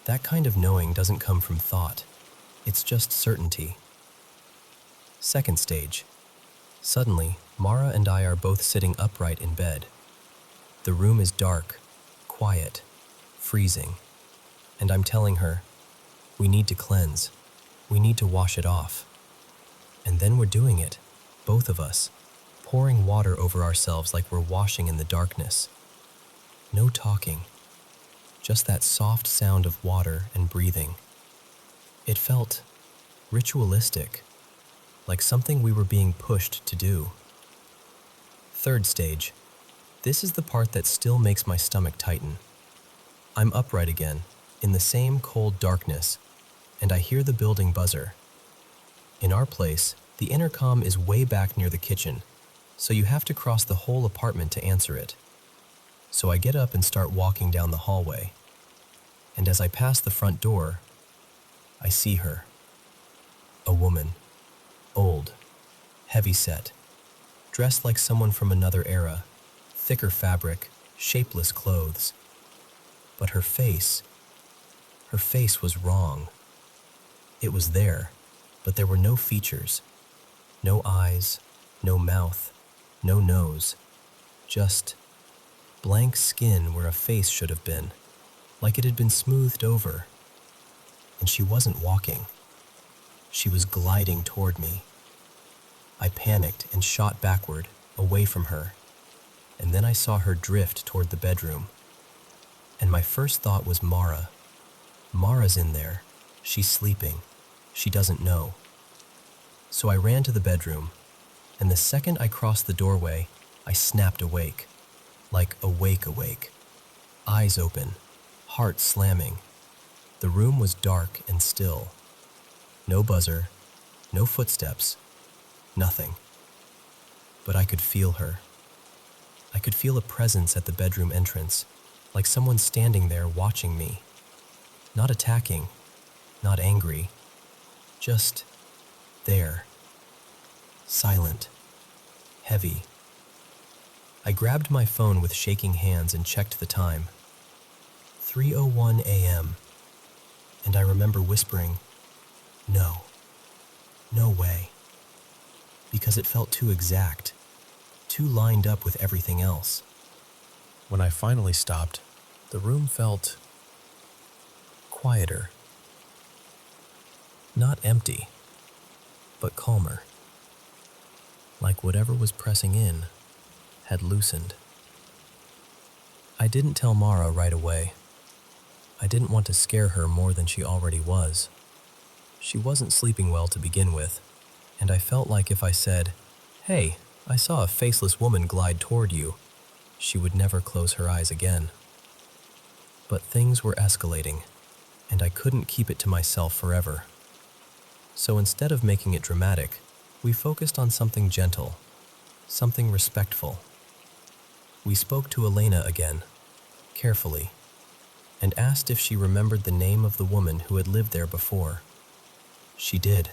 That kind of knowing doesn't come from thought. It's just certainty. Second stage. Suddenly, Mara and I are both sitting upright in bed. The room is dark, quiet, freezing. And I'm telling her, we need to cleanse. We need to wash it off. And then we're doing it, both of us, pouring water over ourselves like we're washing in the darkness. No talking, just that soft sound of water and breathing. It felt ritualistic, like something we were being pushed to do. Third stage. This is the part that still makes my stomach tighten. I'm upright again, in the same cold darkness, and I hear the building buzzer. In our place, the intercom is way back near the kitchen, so you have to cross the whole apartment to answer it. So I get up and start walking down the hallway. And as I pass the front door, I see her. A woman, old, heavy-set, dressed like someone from another era, thicker fabric, shapeless clothes. But her face was wrong. It was there, but there were no features, no eyes, no mouth, no nose, just blank skin where a face should have been, like it had been smoothed over. And she wasn't walking. She was gliding toward me. I panicked and shot backward, away from her, and then I saw her drift toward the bedroom. And my first thought was Mara. Mara's in there. She's sleeping. She doesn't know. So I ran to the bedroom, and the second I crossed the doorway, I snapped awake. Like awake. Eyes open, heart slamming. The room was dark and still. No buzzer, no footsteps, nothing. But I could feel her. I could feel a presence at the bedroom entrance, like someone standing there watching me. Not attacking, not angry, just there. Silent, heavy. I grabbed my phone with shaking hands and checked the time. 3:01 a.m. And I remember whispering, no way. Because it felt too exact, too lined up with everything else. When I finally stopped, the room felt quieter. Not empty, but calmer. Like whatever was pressing in had loosened. I didn't tell Mara right away. I didn't want to scare her more than she already was. She wasn't sleeping well to begin with, and I felt like if I said, "Hey, I saw a faceless woman glide toward you," she would never close her eyes again. But things were escalating, and I couldn't keep it to myself forever. So instead of making it dramatic, we focused on something gentle, something respectful. We spoke to Elena again, carefully, and asked if she remembered the name of the woman who had lived there before. She did.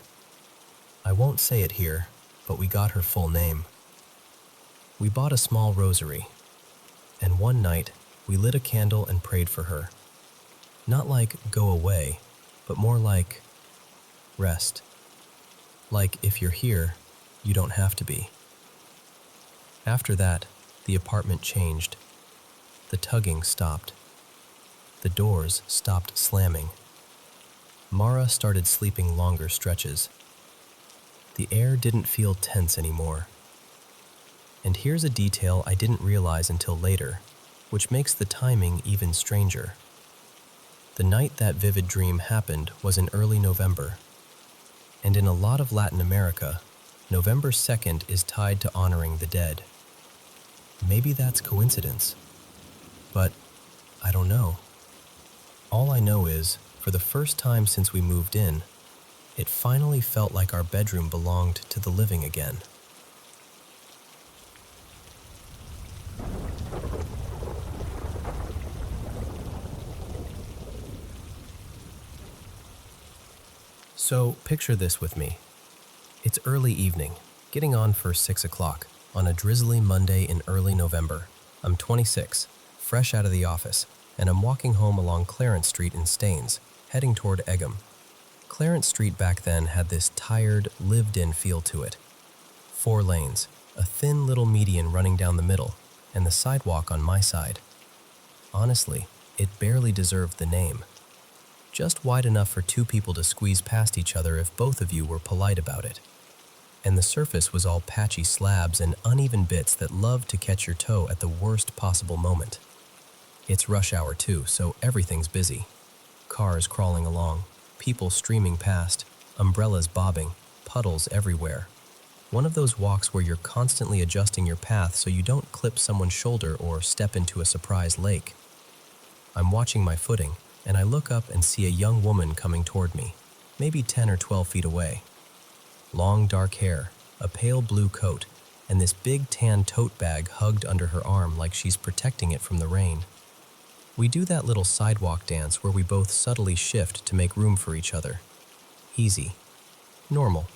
I won't say it here, but we got her full name. We bought a small rosary, and one night we lit a candle and prayed for her. Not like go away, but more like rest. Like if you're here, you don't have to be. After that, the apartment changed. The tugging stopped. The doors stopped slamming. Mara started sleeping longer stretches. The air didn't feel tense anymore. And here's a detail I didn't realize until later, which makes the timing even stranger. The night that vivid dream happened was in early November. And in a lot of Latin America, November 2nd is tied to honoring the dead. Maybe that's coincidence. But I don't know. All I know is, for the first time since we moved in, It finally felt like our bedroom belonged to the living again. So, picture this with me. It's early evening, getting on for 6 o'clock, on a drizzly Monday in early November. I'm 26, fresh out of the office, and I'm walking home along Clarence Street in Staines, heading toward Egham. Clarence Street back then had this tired, lived-in feel to it. 4 lanes, a thin little median running down the middle, and the sidewalk on my side. Honestly, it barely deserved the name. Just wide enough for 2 people to squeeze past each other if both of you were polite about it. And the surface was all patchy slabs and uneven bits that loved to catch your toe at the worst possible moment. It's rush hour too, so everything's busy. Cars crawling along, people streaming past, umbrellas bobbing, puddles everywhere. One of those walks where you're constantly adjusting your path so you don't clip someone's shoulder or step into a surprise lake. I'm watching my footing, and I look up and see a young woman coming toward me, maybe 10 or 12 feet away. Long dark hair, a pale blue coat, and this big tan tote bag hugged under her arm like she's protecting it from the rain. We do that little sidewalk dance where we both subtly shift to make room for each other. Easy. Normal.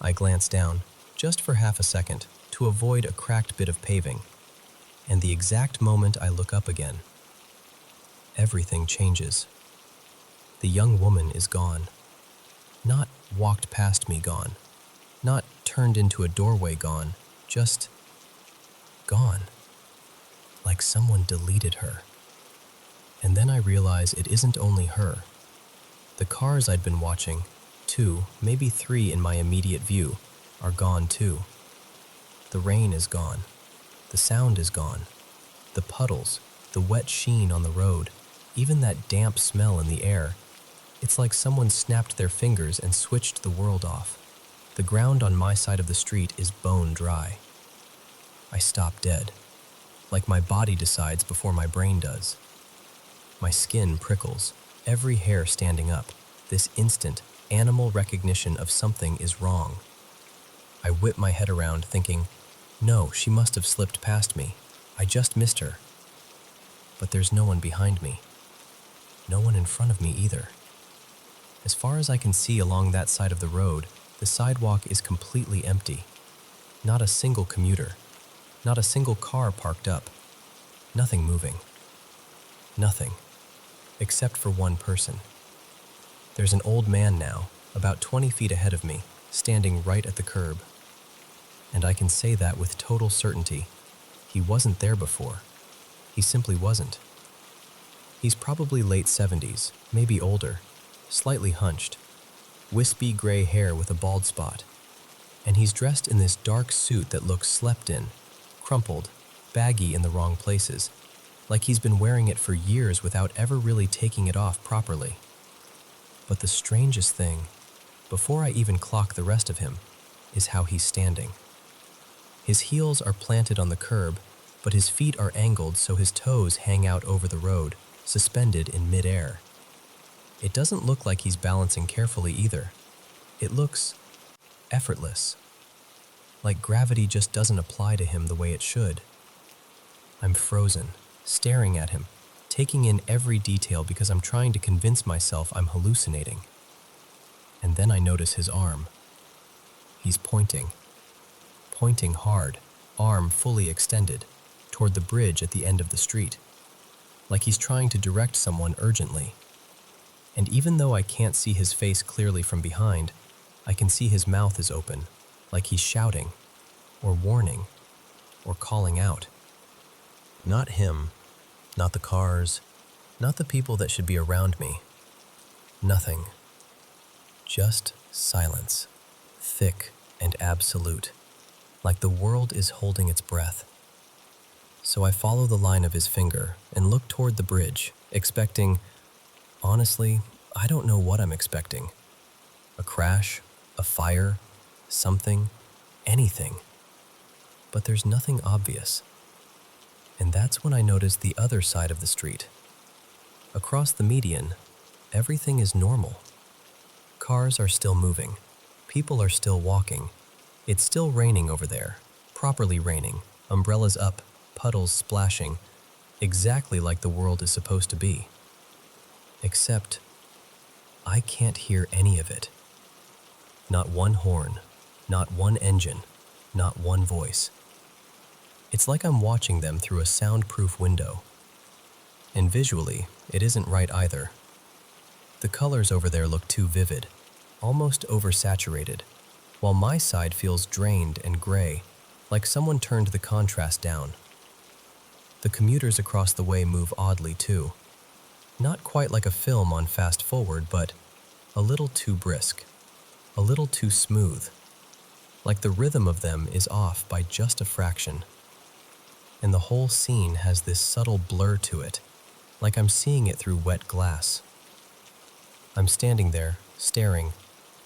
I glance down, just for half a second, to avoid a cracked bit of paving. And the exact moment I look up again, everything changes. The young woman is gone. Not walked past me gone. Not turned into a doorway gone. Just gone. Like someone deleted her. And then I realize it isn't only her. The cars I'd been watching, 2, maybe 3 in my immediate view, are gone too. The rain is gone. The sound is gone. The puddles, the wet sheen on the road, even that damp smell in the air. It's like someone snapped their fingers and switched the world off. The ground on my side of the street is bone dry. I stop dead, like my body decides before my brain does. My skin prickles, every hair standing up, this instant, animal recognition of something is wrong. I whip my head around thinking, no, she must have slipped past me. I just missed her. But there's no one behind me. No one in front of me either. As far as I can see along that side of the road, the sidewalk is completely empty. Not a single commuter. Not a single car parked up. Nothing moving. Nothing. Except for one person. There's an old man now, about 20 feet ahead of me, standing right at the curb. And I can say that with total certainty. He wasn't there before. He simply wasn't. He's probably late 70s, maybe older, slightly hunched, wispy gray hair with a bald spot. And he's dressed in this dark suit that looks slept in, crumpled, baggy in the wrong places, like he's been wearing it for years without ever really taking it off properly. But the strangest thing, before I even clock the rest of him, is how he's standing. His heels are planted on the curb, but his feet are angled so his toes hang out over the road, suspended in midair. It doesn't look like he's balancing carefully either. It looks effortless, like gravity just doesn't apply to him the way it should. I'm frozen, staring at him, taking in every detail because I'm trying to convince myself I'm hallucinating. And then I notice his arm. He's pointing hard, arm fully extended, toward the bridge at the end of the street, like he's trying to direct someone urgently. And even though I can't see his face clearly from behind, I can see his mouth is open, like he's shouting, or warning, or calling out. Not him, not the cars, not the people that should be around me. Nothing. Just silence, thick and absolute, like the world is holding its breath. So I follow the line of his finger and look toward the bridge, expecting, honestly, I don't know what I'm expecting. A crash, a fire, something, anything. But there's nothing obvious. And that's when I notice the other side of the street. Across the median, everything is normal. Cars are still moving. People are still walking. It's still raining over there, properly raining, umbrellas up, puddles splashing, exactly like the world is supposed to be. Except, I can't hear any of it. Not one horn, not one engine, not one voice. It's like I'm watching them through a soundproof window. And visually, it isn't right either. The colors over there look too vivid, almost oversaturated, while my side feels drained and gray, like someone turned the contrast down. The commuters across the way move oddly too. Not quite like a film on fast forward, but a little too brisk, a little too smooth. Like the rhythm of them is off by just a fraction. And the whole scene has this subtle blur to it, like I'm seeing it through wet glass. I'm standing there, staring,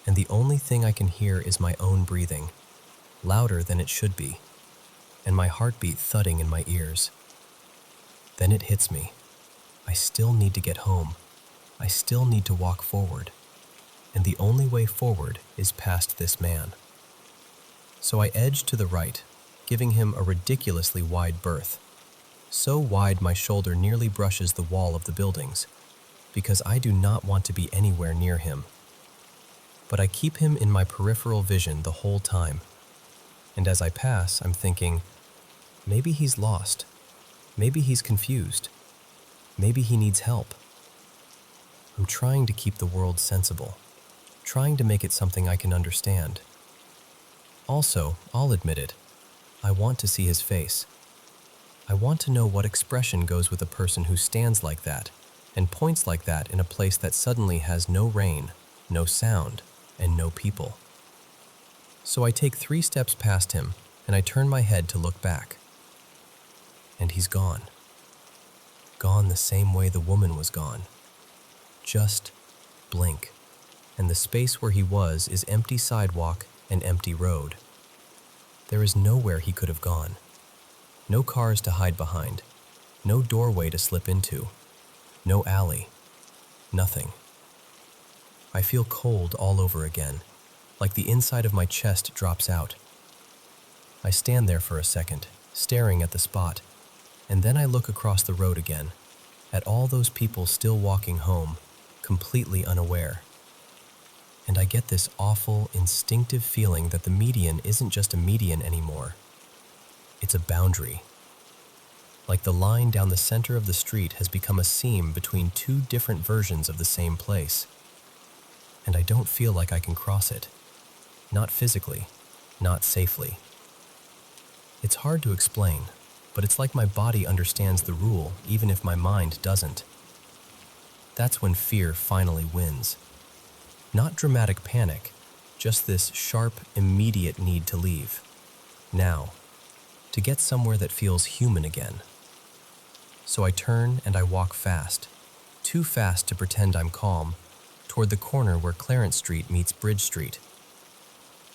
and the only thing I can hear is my own breathing, louder than it should be, and my heartbeat thudding in my ears. Then it hits me. I still need to get home. I still need to walk forward. And the only way forward is past this man. So I edge to the right, giving him a ridiculously wide berth. So wide my shoulder nearly brushes the wall of the buildings, because I do not want to be anywhere near him. But I keep him in my peripheral vision the whole time. And as I pass, I'm thinking, maybe he's lost. Maybe he's confused. Maybe he needs help. I'm trying to keep the world sensible, trying to make it something I can understand. Also, I'll admit it, I want to see his face. I want to know what expression goes with a person who stands like that and points like that in a place that suddenly has no rain, no sound, and no people. So I take 3 steps past him and I turn my head to look back. And he's gone. Gone the same way the woman was gone. Just blink, and the space where he was is empty sidewalk and empty road. There is nowhere he could have gone. No cars to hide behind. No doorway to slip into. No alley. Nothing. I feel cold all over again, like the inside of my chest drops out. I stand there for a second, staring at the spot, and then I look across the road again, at all those people still walking home, completely unaware. And I get this awful, instinctive feeling that the median isn't just a median anymore. It's a boundary. Like the line down the center of the street has become a seam between 2 different versions of the same place. And I don't feel like I can cross it. Not physically, not safely. It's hard to explain, but it's like my body understands the rule even if my mind doesn't. That's when fear finally wins. Not dramatic panic, just this sharp, immediate need to leave. Now, to get somewhere that feels human again. So I turn and I walk fast, too fast to pretend I'm calm, toward the corner where Clarence Street meets Bridge Street.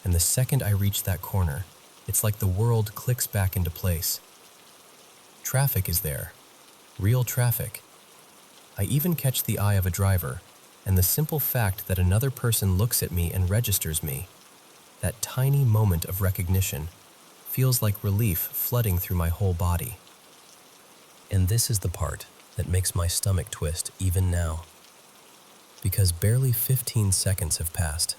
And the second I reach that corner, it's like the world clicks back into place. Traffic is there, real traffic. I even catch the eye of a driver, and the simple fact that another person looks at me and registers me, that tiny moment of recognition, feels like relief flooding through my whole body. And this is the part that makes my stomach twist even now. Because barely 15 seconds have passed,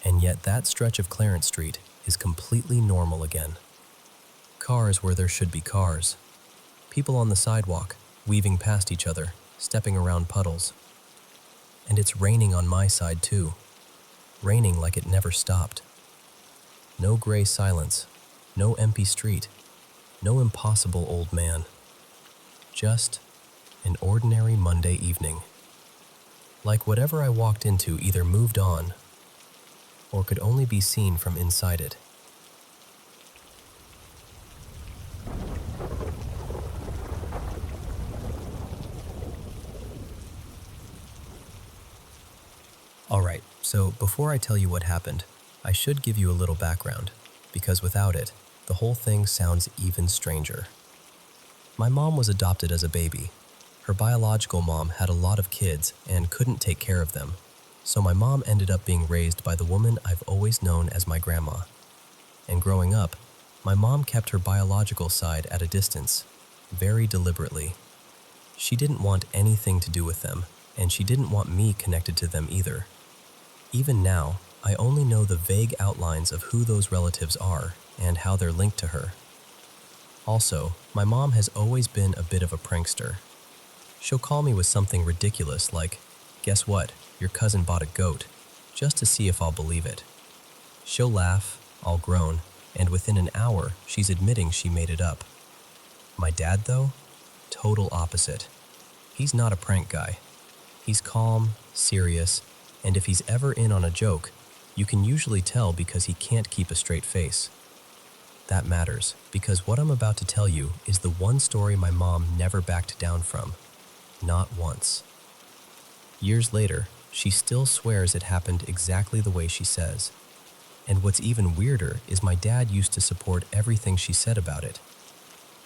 and yet that stretch of Clarence Street is completely normal again. Cars where there should be cars. People on the sidewalk, weaving past each other, stepping around puddles. And it's raining on my side too. Raining like it never stopped. No gray silence, no empty street, no impossible old man. Just an ordinary Monday evening. Like whatever I walked into either moved on or could only be seen from inside it. Alright, so before I tell you what happened, I should give you a little background, because without it, the whole thing sounds even stranger. My mom was adopted as a baby. Her biological mom had a lot of kids and couldn't take care of them. So my mom ended up being raised by the woman I've always known as my grandma. And growing up, my mom kept her biological side at a distance, very deliberately. She didn't want anything to do with them, and she didn't want me connected to them either. Even now, I only know the vague outlines of who those relatives are and how they're linked to her. Also, my mom has always been a bit of a prankster. She'll call me with something ridiculous like, "Guess what? Your cousin bought a goat," just to see if I'll believe it. She'll laugh, all grown, and within an hour, she's admitting she made it up. My dad, though? Total opposite. He's not a prank guy. He's calm, serious, and if he's ever in on a joke, you can usually tell because he can't keep a straight face. That matters, because what I'm about to tell you is the one story my mom never backed down from. Not once. Years later, she still swears it happened exactly the way she says. And what's even weirder is my dad used to support everything she said about it.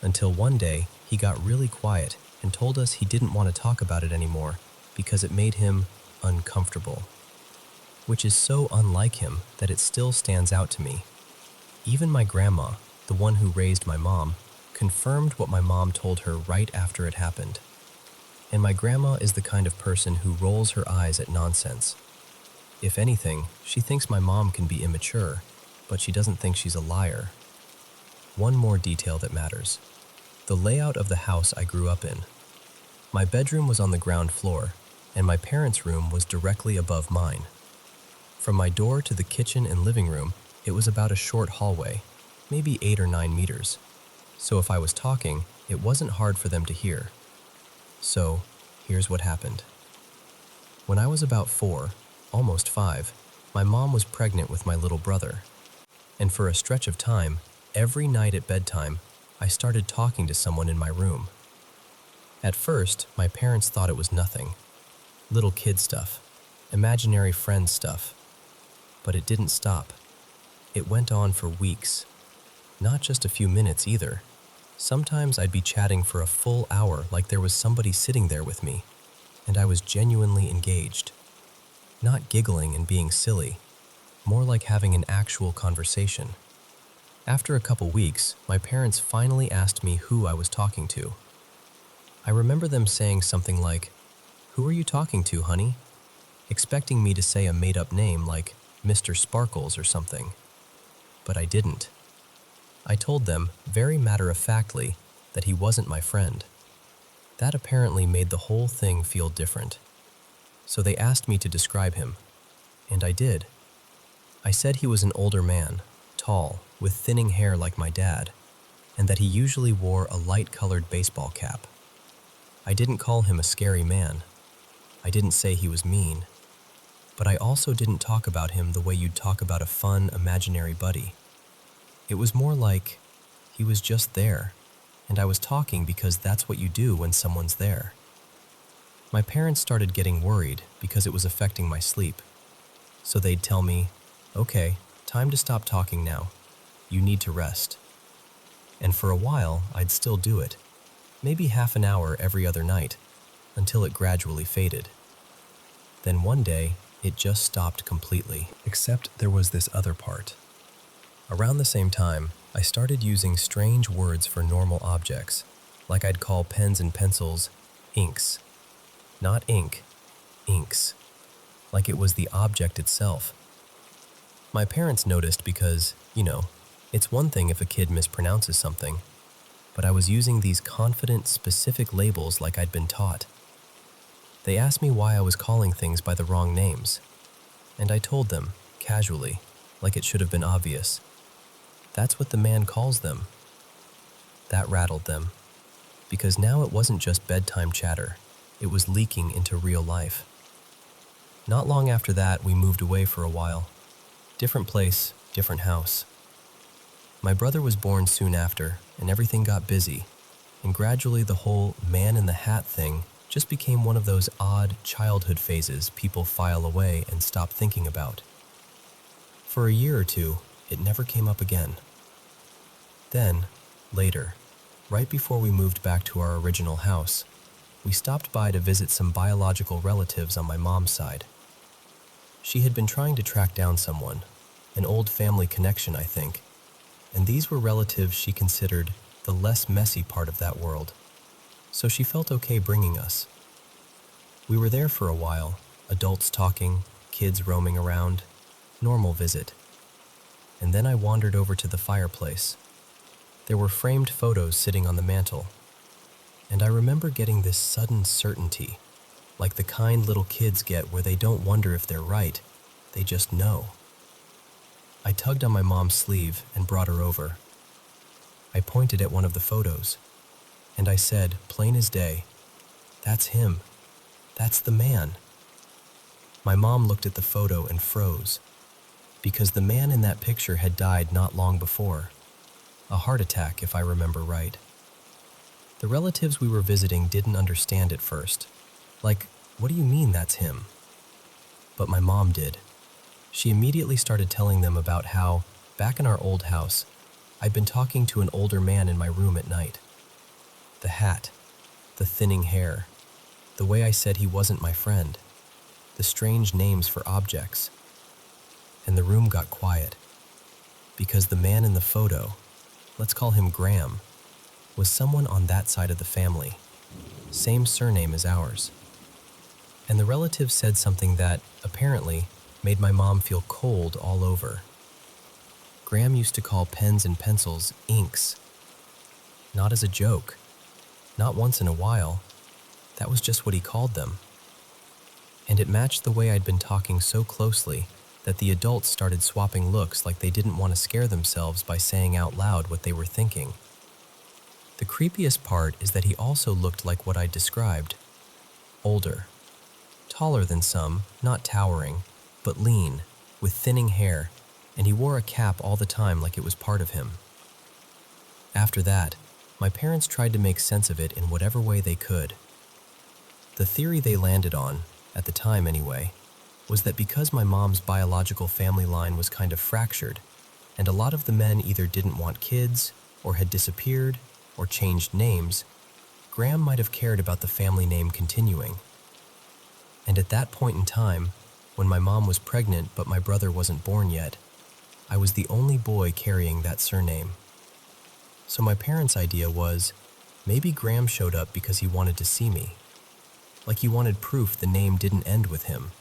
Until one day, he got really quiet and told us he didn't want to talk about it anymore because it made him uncomfortable. Which is so unlike him that it still stands out to me. Even my grandma, the one who raised my mom, confirmed what my mom told her right after it happened. And my grandma is the kind of person who rolls her eyes at nonsense. If anything, she thinks my mom can be immature, but she doesn't think she's a liar. One more detail that matters. The layout of the house I grew up in. My bedroom was on the ground floor, and my parents' room was directly above mine. From my door to the kitchen and living room, it was about a short hallway, maybe 8 or 9 meters. So if I was talking, it wasn't hard for them to hear. So, here's what happened. When I was about 4, almost 5, my mom was pregnant with my little brother. And for a stretch of time, every night at bedtime, I started talking to someone in my room. At first, my parents thought it was nothing. Little kid stuff, imaginary friend stuff. But it didn't stop. It went on for weeks. Not just a few minutes either. Sometimes I'd be chatting for a full hour like there was somebody sitting there with me, and I was genuinely engaged. Not giggling and being silly, more like having an actual conversation. After a couple weeks, my parents finally asked me who I was talking to. I remember them saying something like, "Who are you talking to, honey?" Expecting me to say a made-up name like Mr. Sparkles or something. But I didn't. I told them, very matter-of-factly, that he wasn't my friend. That apparently made the whole thing feel different. So they asked me to describe him, and I did. I said he was an older man, tall, with thinning hair like my dad, and that he usually wore a light-colored baseball cap. I didn't call him a scary man. I didn't say he was mean. But I also didn't talk about him the way you'd talk about a fun, imaginary buddy. It was more like he was just there, and I was talking because that's what you do when someone's there. My parents started getting worried because it was affecting my sleep. So they'd tell me, "Okay, time to stop talking now. You need to rest." And for a while, I'd still do it, maybe half an hour every other night, until it gradually faded. Then one day, it just stopped completely. Except there was this other part. Around the same time, I started using strange words for normal objects, like I'd call pens and pencils inks. Not ink, inks. Like it was the object itself. My parents noticed because, it's one thing if a kid mispronounces something, but I was using these confident, specific labels like I'd been taught. They asked me why I was calling things by the wrong names, and I told them, casually, like it should have been obvious. That's what the man calls them. That rattled them, because now it wasn't just bedtime chatter, it was leaking into real life. Not long after that, we moved away for a while. Different place, different house. My brother was born soon after, and everything got busy, and gradually the whole man in the hat thing just became one of those odd childhood phases people file away and stop thinking about. For a year or two, it never came up again. Then, later, right before we moved back to our original house, we stopped by to visit some biological relatives on my mom's side. She had been trying to track down someone, an old family connection, I think, and these were relatives she considered the less messy part of that world, so she felt okay bringing us. We were there for a while, adults talking, kids roaming around, normal visit. And then I wandered over to the fireplace. There were framed photos sitting on the mantel, and I remember getting this sudden certainty, like the kind little kids get where they don't wonder if they're right, they just know. I tugged on my mom's sleeve and brought her over. I pointed at one of the photos, and I said, plain as day, "That's him. That's the man." My mom looked at the photo and froze, because the man in that picture had died not long before. A heart attack, if I remember right. The relatives we were visiting didn't understand at first. Like, what do you mean that's him? But my mom did. She immediately started telling them about how, back in our old house, I'd been talking to an older man in my room at night. The hat, the thinning hair, the way I said he wasn't my friend, the strange names for objects. And the room got quiet, because the man in the photo, let's call him Graham, was someone on that side of the family, same surname as ours. And the relatives said something that, apparently, made my mom feel cold all over. Graham used to call pens and pencils inks. Not as a joke. Not once in a while. That was just what he called them. And it matched the way I'd been talking so closely that the adults started swapping looks like they didn't want to scare themselves by saying out loud what they were thinking. The creepiest part is that he also looked like what I described. Older. Taller than some, not towering, but lean, with thinning hair, and he wore a cap all the time like it was part of him. After that, my parents tried to make sense of it in whatever way they could. The theory they landed on, at the time anyway, was that because my mom's biological family line was kind of fractured, and a lot of the men either didn't want kids, or had disappeared, or changed names, Graham might have cared about the family name continuing. And at that point in time, when my mom was pregnant but my brother wasn't born yet, I was the only boy carrying that surname. So my parents' idea was, maybe Graham showed up because he wanted to see me. Like he wanted proof the name didn't end with him.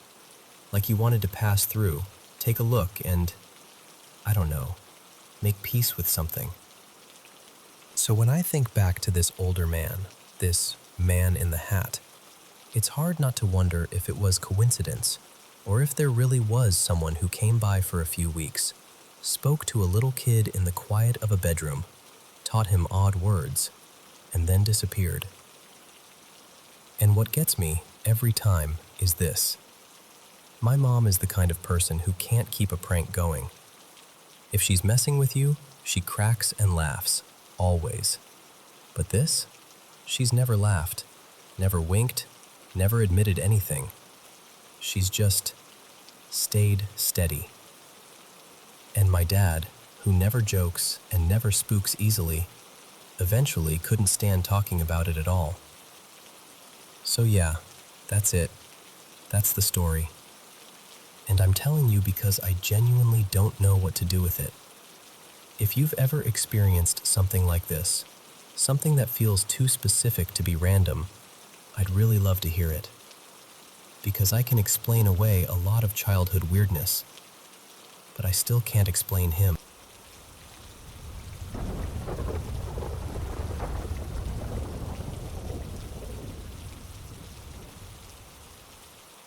Like he wanted to pass through, take a look, and, I don't know, make peace with something. So when I think back to this older man, this man in the hat, it's hard not to wonder if it was coincidence, or if there really was someone who came by for a few weeks, spoke to a little kid in the quiet of a bedroom, taught him odd words, and then disappeared. And what gets me every time is this. My mom is the kind of person who can't keep a prank going. If she's messing with you, she cracks and laughs, always. But this? She's never laughed, never winked, never admitted anything. She's just stayed steady. And my dad, who never jokes and never spooks easily, eventually couldn't stand talking about it at all. So yeah, that's it. That's the story. And I'm telling you because I genuinely don't know what to do with it. If you've ever experienced something like this, something that feels too specific to be random, I'd really love to hear it. Because I can explain away a lot of childhood weirdness, but I still can't explain him.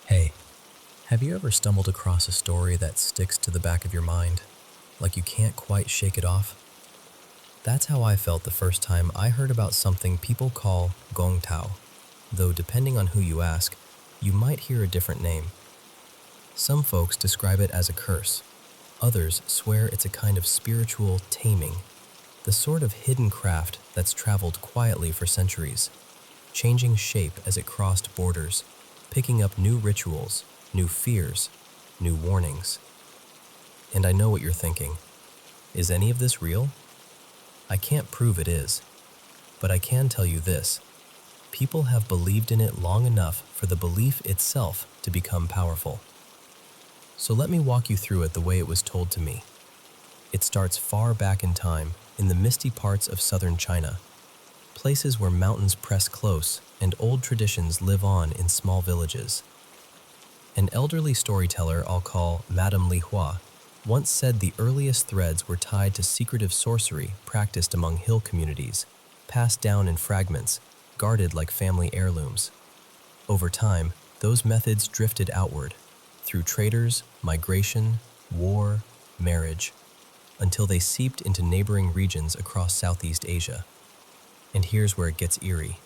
Hey, have you ever stumbled across a story that sticks to the back of your mind, like you can't quite shake it off? That's how I felt the first time I heard about something people call gong tao, though depending on who you ask, you might hear a different name. Some folks describe it as a curse. Others swear it's a kind of spiritual taming, the sort of hidden craft that's traveled quietly for centuries, changing shape as it crossed borders, picking up new rituals, new fears, new warnings. And I know what you're thinking. Is any of this real? I can't prove it is, but I can tell you this. People have believed in it long enough for the belief itself to become powerful. So let me walk you through it the way it was told to me. It starts far back in time, in the misty parts of southern China, places where mountains press close and old traditions live on in small villages. An elderly storyteller I'll call Madame Li Hua once said the earliest threads were tied to secretive sorcery practiced among hill communities, passed down in fragments, guarded like family heirlooms. Over time, those methods drifted outward, through traders, migration, war, marriage, until they seeped into neighboring regions across Southeast Asia. And here's where it gets eerie.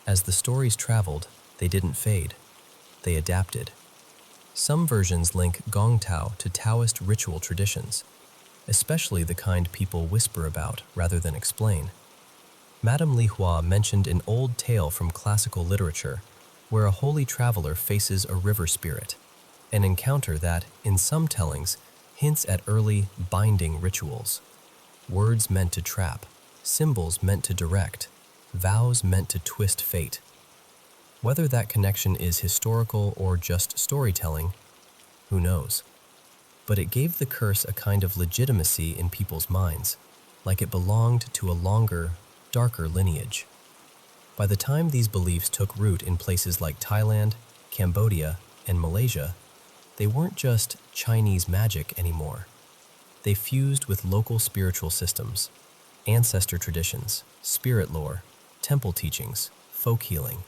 As the stories traveled, they didn't fade. They adapted. Some versions link Gong Tao to Taoist ritual traditions, especially the kind people whisper about rather than explain. Madame Li Hua mentioned an old tale from classical literature where a holy traveler faces a river spirit, an encounter that, in some tellings, hints at early binding rituals. Words meant to trap, symbols meant to direct, vows meant to twist fate. Whether that connection is historical or just storytelling, who knows? But it gave the curse a kind of legitimacy in people's minds, like it belonged to a longer, darker lineage. By the time these beliefs took root in places like Thailand, Cambodia, and Malaysia, they weren't just Chinese magic anymore. They fused with local spiritual systems, ancestor traditions, spirit lore, temple teachings, folk healing.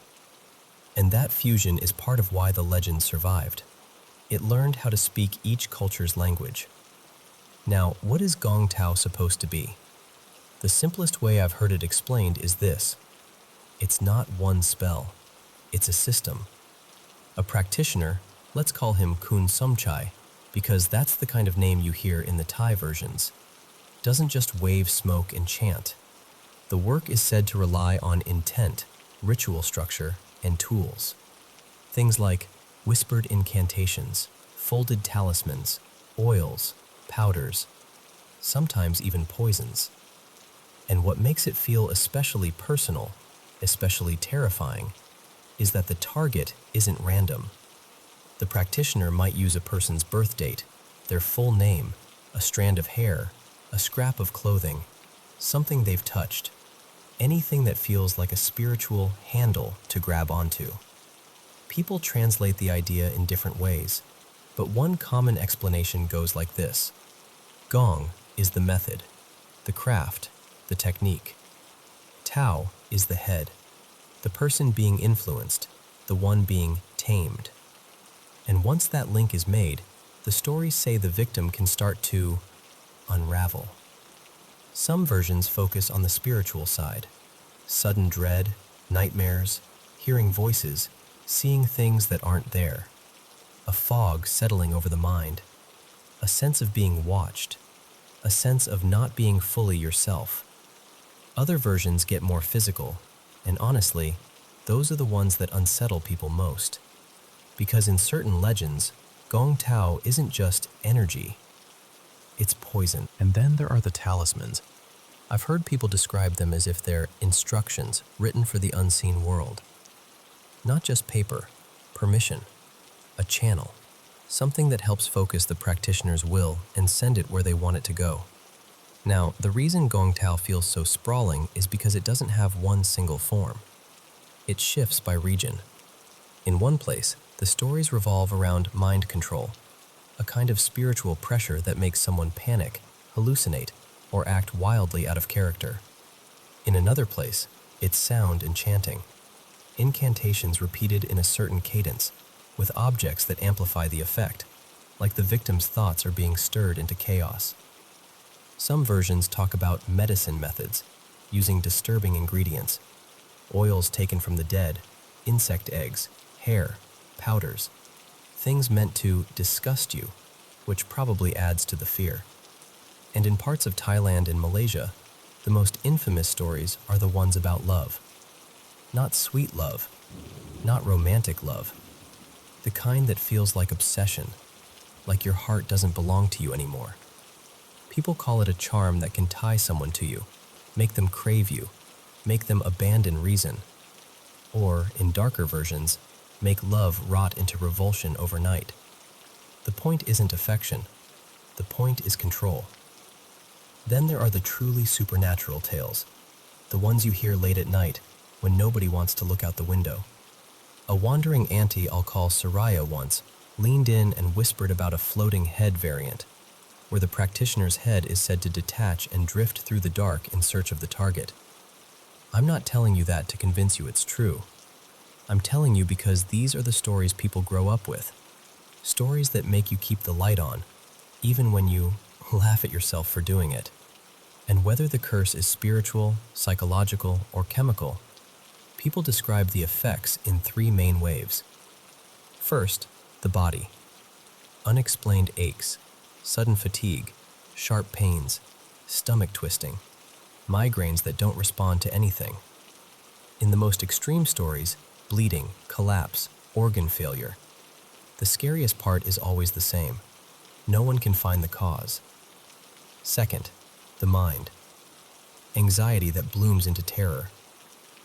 And that fusion is part of why the legend survived. It learned how to speak each culture's language. Now, what is Gong Tao supposed to be? The simplest way I've heard it explained is this. It's not one spell. It's a system. A practitioner, let's call him Kun Somchai, because that's the kind of name you hear in the Thai versions, doesn't just wave smoke and chant. The work is said to rely on intent, ritual structure, and tools. Things like whispered incantations, folded talismans, oils, powders, sometimes even poisons. And what makes it feel especially personal, especially terrifying, is that the target isn't random. The practitioner might use a person's birth date, their full name, a strand of hair, a scrap of clothing, something they've touched, anything that feels like a spiritual handle to grab onto. People translate the idea in different ways, but one common explanation goes like this. Gong is the method, the craft, the technique. Tao is the head, the person being influenced, the one being tamed. And once that link is made, the stories say the victim can start to unravel. Some versions focus on the spiritual side, sudden dread, nightmares, hearing voices, seeing things that aren't there, a fog settling over the mind, a sense of being watched, a sense of not being fully yourself. Other versions get more physical, and honestly, those are the ones that unsettle people most. Because in certain legends, Gong Tao isn't just energy, it's poison. And then there are the talismans. I've heard people describe them as if they're instructions written for the unseen world. Not just paper, permission, a channel, something that helps focus the practitioner's will and send it where they want it to go. Now, the reason Gong Tao feels so sprawling is because it doesn't have one single form. It shifts by region. In one place, the stories revolve around mind control, a kind of spiritual pressure that makes someone panic, hallucinate, or act wildly out of character. In another place, it's sound and chanting, incantations repeated in a certain cadence, with objects that amplify the effect, like the victim's thoughts are being stirred into chaos. Some versions talk about medicine methods, using disturbing ingredients, oils taken from the dead, insect eggs, hair, powders, things meant to disgust you, which probably adds to the fear. And in parts of Thailand and Malaysia, the most infamous stories are the ones about love. Not sweet love, not romantic love, the kind that feels like obsession, like your heart doesn't belong to you anymore. People call it a charm that can tie someone to you, make them crave you, make them abandon reason, or, in darker versions, make love rot into revulsion overnight. The point isn't affection. The point is control. Then there are the truly supernatural tales, the ones you hear late at night when nobody wants to look out the window. A wandering auntie I'll call Soraya once leaned in and whispered about a floating head variant, where the practitioner's head is said to detach and drift through the dark in search of the target. I'm not telling you that to convince you it's true. I'm telling you because these are the stories people grow up with. Stories that make you keep the light on, even when you laugh at yourself for doing it. And whether the curse is spiritual, psychological, or chemical, people describe the effects in three main waves. First, the body. Unexplained aches, sudden fatigue, sharp pains, stomach twisting, migraines that don't respond to anything. In the most extreme stories, bleeding, collapse, organ failure. The scariest part is always the same. No one can find the cause. Second, the mind. Anxiety that blooms into terror,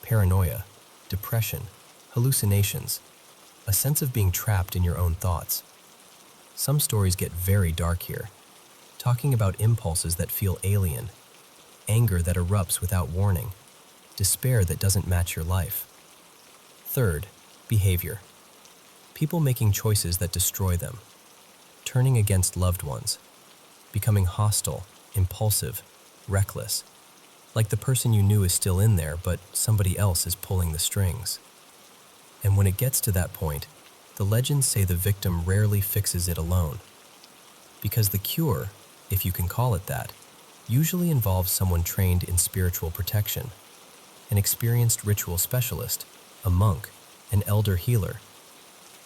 paranoia, depression, hallucinations, a sense of being trapped in your own thoughts. Some stories get very dark here, talking about impulses that feel alien, anger that erupts without warning, despair that doesn't match your life. Third, behavior. People making choices that destroy them, turning against loved ones, becoming hostile, impulsive, reckless, like the person you knew is still in there, but somebody else is pulling the strings. And when it gets to that point, the legends say the victim rarely fixes it alone, because the cure, if you can call it that, usually involves someone trained in spiritual protection, an experienced ritual specialist, a monk, an elder healer,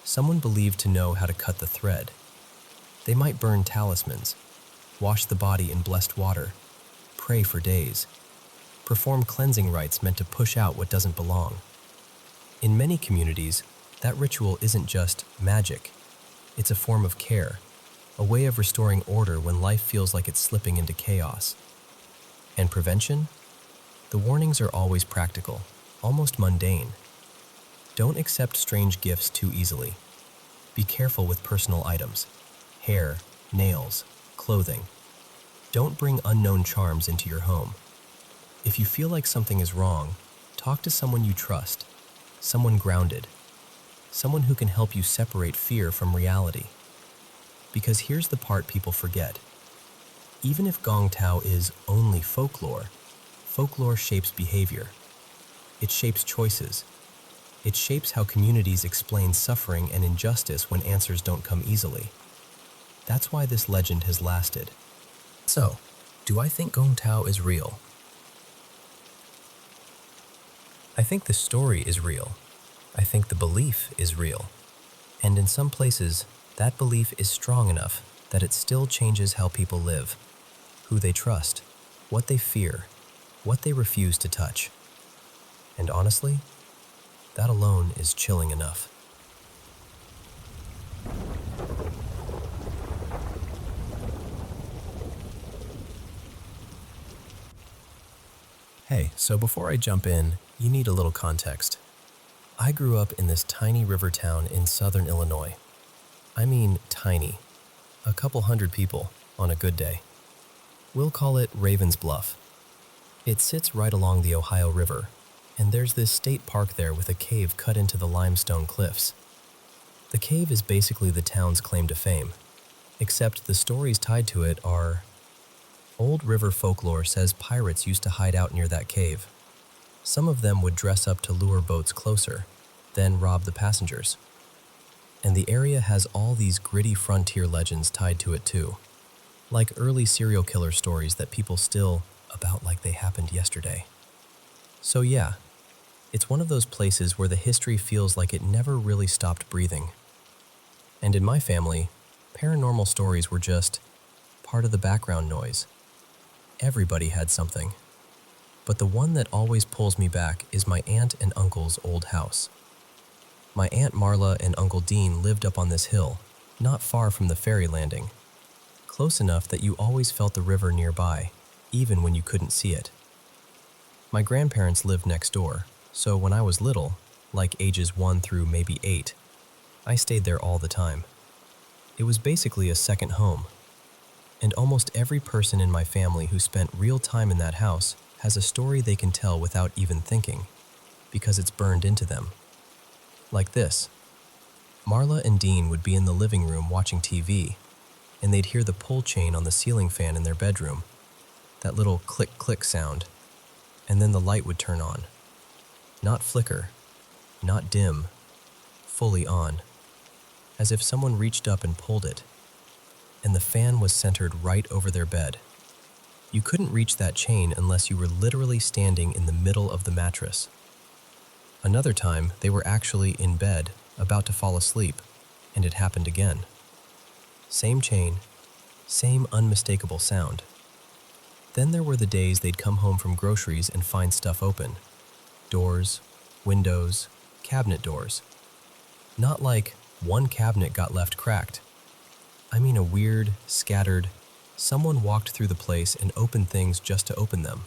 someone believed to know how to cut the thread. They might burn talismans, wash the body in blessed water, pray for days, perform cleansing rites meant to push out what doesn't belong. In many communities, that ritual isn't just magic. It's a form of care, a way of restoring order when life feels like it's slipping into chaos. And prevention? The warnings are always practical, almost mundane. Don't accept strange gifts too easily. Be careful with personal items, hair, nails, clothing. Don't bring unknown charms into your home. If you feel like something is wrong, talk to someone you trust, someone grounded, someone who can help you separate fear from reality. Because here's the part people forget. Even if Gong Tao is only folklore, folklore shapes behavior. It shapes choices. It shapes how communities explain suffering and injustice when answers don't come easily. That's why this legend has lasted. So, do I think Gong Tao is real? I think the story is real. I think the belief is real. And in some places, that belief is strong enough that it still changes how people live, who they trust, what they fear, what they refuse to touch. And honestly, that alone is chilling enough. Hey, so before I jump in, you need a little context. I grew up in this tiny river town in southern Illinois. I mean tiny. A couple hundred people on a good day. We'll call it Ravens Bluff. It sits right along the Ohio River, and there's this state park there with a cave cut into the limestone cliffs. The cave is basically the town's claim to fame, except the stories tied to it are... Old river folklore says pirates used to hide out near that cave. Some of them would dress up to lure boats closer, then rob the passengers. And the area has all these gritty frontier legends tied to it too, like early serial killer stories that people still about like they happened yesterday. So yeah, it's one of those places where the history feels like it never really stopped breathing. And in my family, paranormal stories were just part of the background noise. Everybody had something. But the one that always pulls me back is my aunt and uncle's old house. My Aunt Marla and Uncle Dean lived up on this hill, not far from the ferry landing, close enough that you always felt the river nearby, even when you couldn't see it. My grandparents lived next door, so when I was little, like ages 1 through maybe 8, I stayed there all the time. It was basically a second home, and almost every person in my family who spent real time in that house has a story they can tell without even thinking, because it's burned into them. Like this. Marla and Dean would be in the living room watching TV, and they'd hear the pull chain on the ceiling fan in their bedroom, that little click-click sound, and then the light would turn on. Not flicker, not dim, fully on, as if someone reached up and pulled it, and the fan was centered right over their bed. You couldn't reach that chain unless you were literally standing in the middle of the mattress. Another time, they were actually in bed, about to fall asleep, and it happened again. Same chain, same unmistakable sound. Then there were the days they'd come home from groceries and find stuff open. Doors, windows, cabinet doors. Not like one cabinet got left cracked. I mean a weird, scattered, someone walked through the place and opened things just to open them.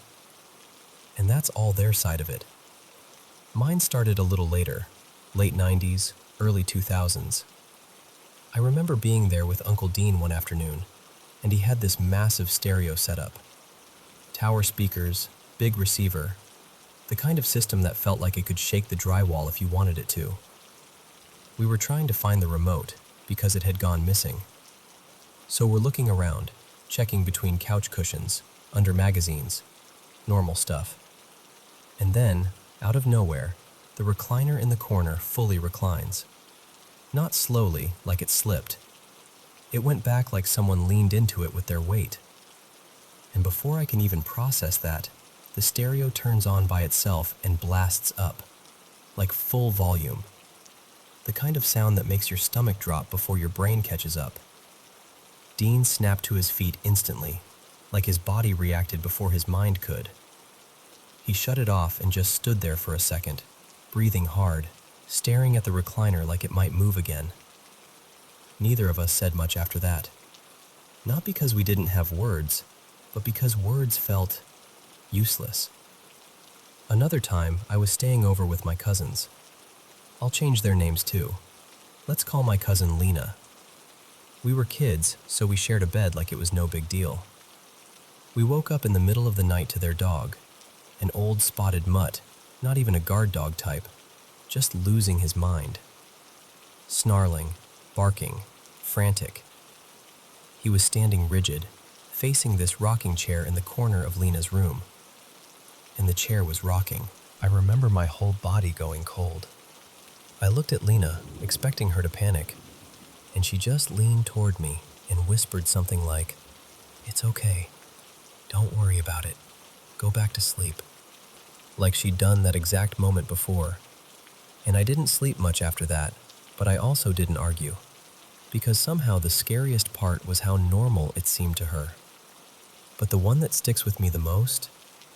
And that's all their side of it. Mine started a little later, late 90s, early 2000s. I remember being there with Uncle Dean one afternoon, and he had this massive stereo setup. Tower speakers, big receiver, the kind of system that felt like it could shake the drywall if you wanted it to. We were trying to find the remote because it had gone missing. So we're looking around, checking between couch cushions, under magazines, normal stuff. And then, out of nowhere, the recliner in the corner fully reclines. Not slowly, like it slipped. It went back like someone leaned into it with their weight. And before I can even process that, the stereo turns on by itself and blasts up, like full volume. The kind of sound that makes your stomach drop before your brain catches up. Dean snapped to his feet instantly, like his body reacted before his mind could. He shut it off and just stood there for a second, breathing hard, staring at the recliner like it might move again. Neither of us said much after that. Not because we didn't have words, but because words felt useless. Another time, I was staying over with my cousins. I'll change their names too. Let's call my cousin Lena. We were kids, so we shared a bed like it was no big deal. We woke up in the middle of the night to their dog, an old spotted mutt, not even a guard dog type, just losing his mind. Snarling, barking, frantic. He was standing rigid, facing this rocking chair in the corner of Lena's room. And the chair was rocking. I remember my whole body going cold. I looked at Lena, expecting her to panic, and she just leaned toward me and whispered something like, "It's okay. Don't worry about it. Go back to sleep." Like she'd done that exact moment before. And I didn't sleep much after that, but I also didn't argue, because somehow the scariest part was how normal it seemed to her. But the one that sticks with me the most,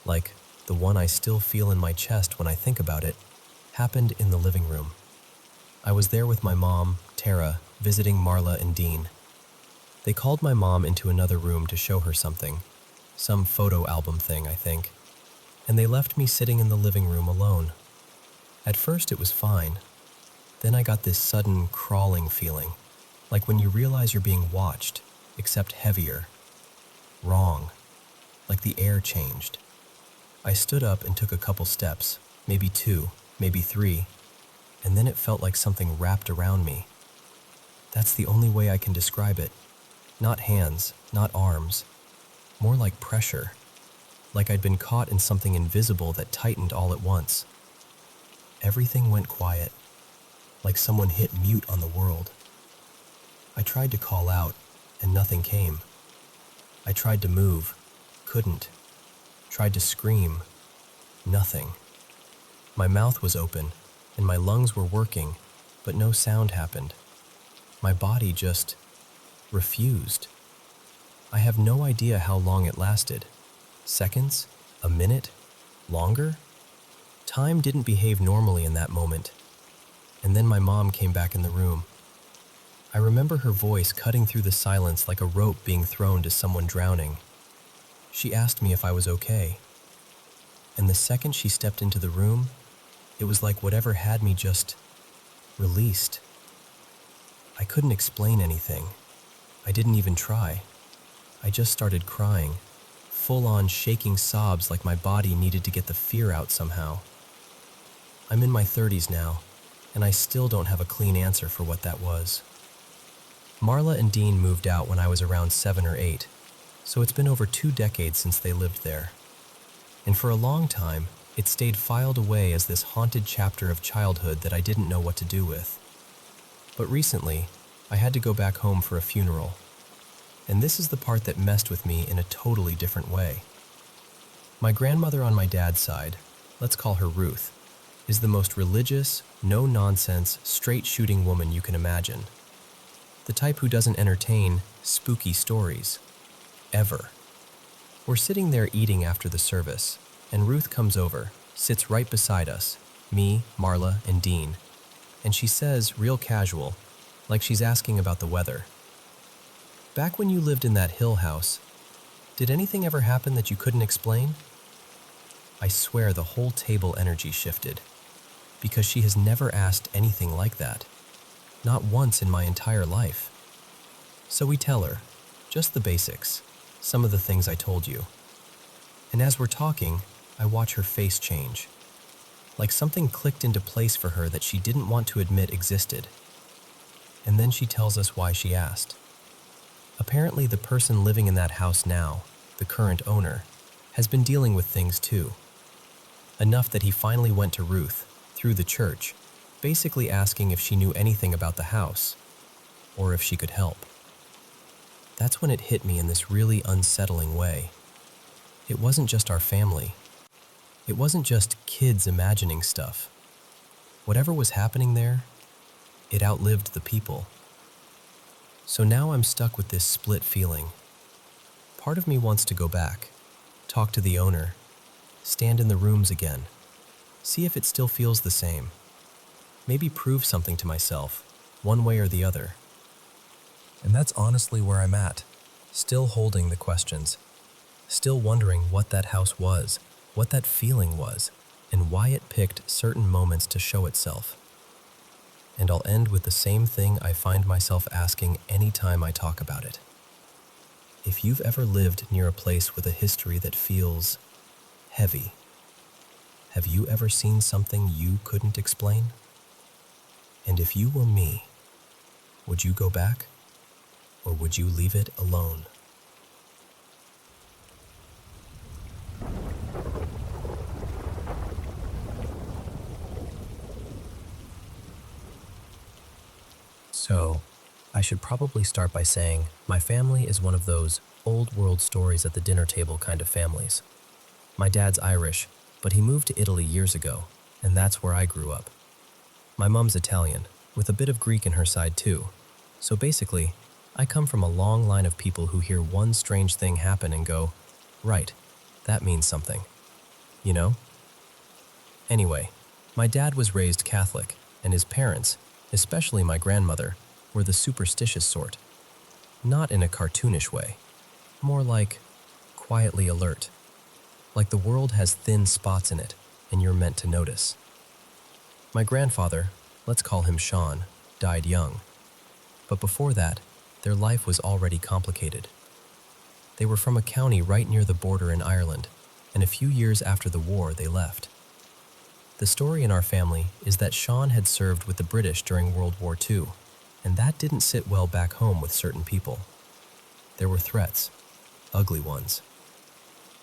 like the one I still feel in my chest when I think about it, happened in the living room. I was there with my mom, Tara, visiting Marla and Dean. They called my mom into another room to show her something, some photo album thing, I think, and they left me sitting in the living room alone. At first it was fine. Then I got this sudden crawling feeling, like when you realize you're being watched, except heavier. Wrong. Like the air changed. I stood up and took a couple steps, maybe 2, maybe 3, and then it felt like something wrapped around me. That's the only way I can describe it. Not hands, not arms. More like pressure. Like I'd been caught in something invisible that tightened all at once. Everything went quiet, like someone hit mute on the world. I tried to call out, and nothing came. I tried to move, couldn't. Tried to scream, nothing. My mouth was open, and my lungs were working, but no sound happened. My body just refused. I have no idea how long it lasted. Seconds? A minute? Longer? Time didn't behave normally in that moment. And then my mom came back in the room. I remember her voice cutting through the silence like a rope being thrown to someone drowning. She asked me if I was okay. And the second she stepped into the room, it was like whatever had me just released. I couldn't explain anything. I didn't even try. I just started crying, full-on shaking sobs like my body needed to get the fear out somehow. I'm in my 30s now, and I still don't have a clean answer for what that was. Marla and Dean moved out when I was around 7 or 8, so it's been over 2 decades since they lived there. And for a long time, it stayed filed away as this haunted chapter of childhood that I didn't know what to do with. But recently, I had to go back home for a funeral. And this is the part that messed with me in a totally different way. My grandmother on my dad's side, let's call her Ruth, is the most religious, no-nonsense, straight-shooting woman you can imagine. The type who doesn't entertain spooky stories. Ever. We're sitting there eating after the service, and Ruth comes over, sits right beside us, me, Marla, and Dean, and she says, real casual, like she's asking about the weather. Back when you lived in that hill house, did anything ever happen that you couldn't explain? I swear the whole table energy shifted, because she has never asked anything like that. Not once in my entire life. So we tell her, just the basics, some of the things I told you. And as we're talking, I watch her face change. Like something clicked into place for her that she didn't want to admit existed. And then she tells us why she asked. Apparently the person living in that house now, the current owner, has been dealing with things too. Enough that he finally went to Ruth, through the church, basically asking if she knew anything about the house, or if she could help. That's when it hit me in this really unsettling way. It wasn't just our family. It wasn't just kids imagining stuff. Whatever was happening there, it outlived the people. So now I'm stuck with this split feeling. Part of me wants to go back, talk to the owner, stand in the rooms again, see if it still feels the same. Maybe prove something to myself, one way or the other. And that's honestly where I'm at, still holding the questions, still wondering what that house was, what that feeling was, and why it picked certain moments to show itself. And I'll end with the same thing I find myself asking anytime I talk about it. If you've ever lived near a place with a history that feels heavy, have you ever seen something you couldn't explain? And if you were me, would you go back, or would you leave it alone? So, I should probably start by saying my family is one of those old world stories at the dinner table kind of families. My dad's Irish, but he moved to Italy years ago, and that's where I grew up. My mom's Italian, with a bit of Greek in her side too. So basically, I come from a long line of people who hear one strange thing happen and go, right, that means something. You know? Anyway, my dad was raised Catholic, and his parents, especially my grandmother, were the superstitious sort. Not in a cartoonish way, more like quietly alert. Like the world has thin spots in it, and you're meant to notice. My grandfather, let's call him Sean, died young. But before that, their life was already complicated. They were from a county right near the border in Ireland, and a few years after the war, they left. The story in our family is that Sean had served with the British during World War II, and that didn't sit well back home with certain people. There were threats, ugly ones.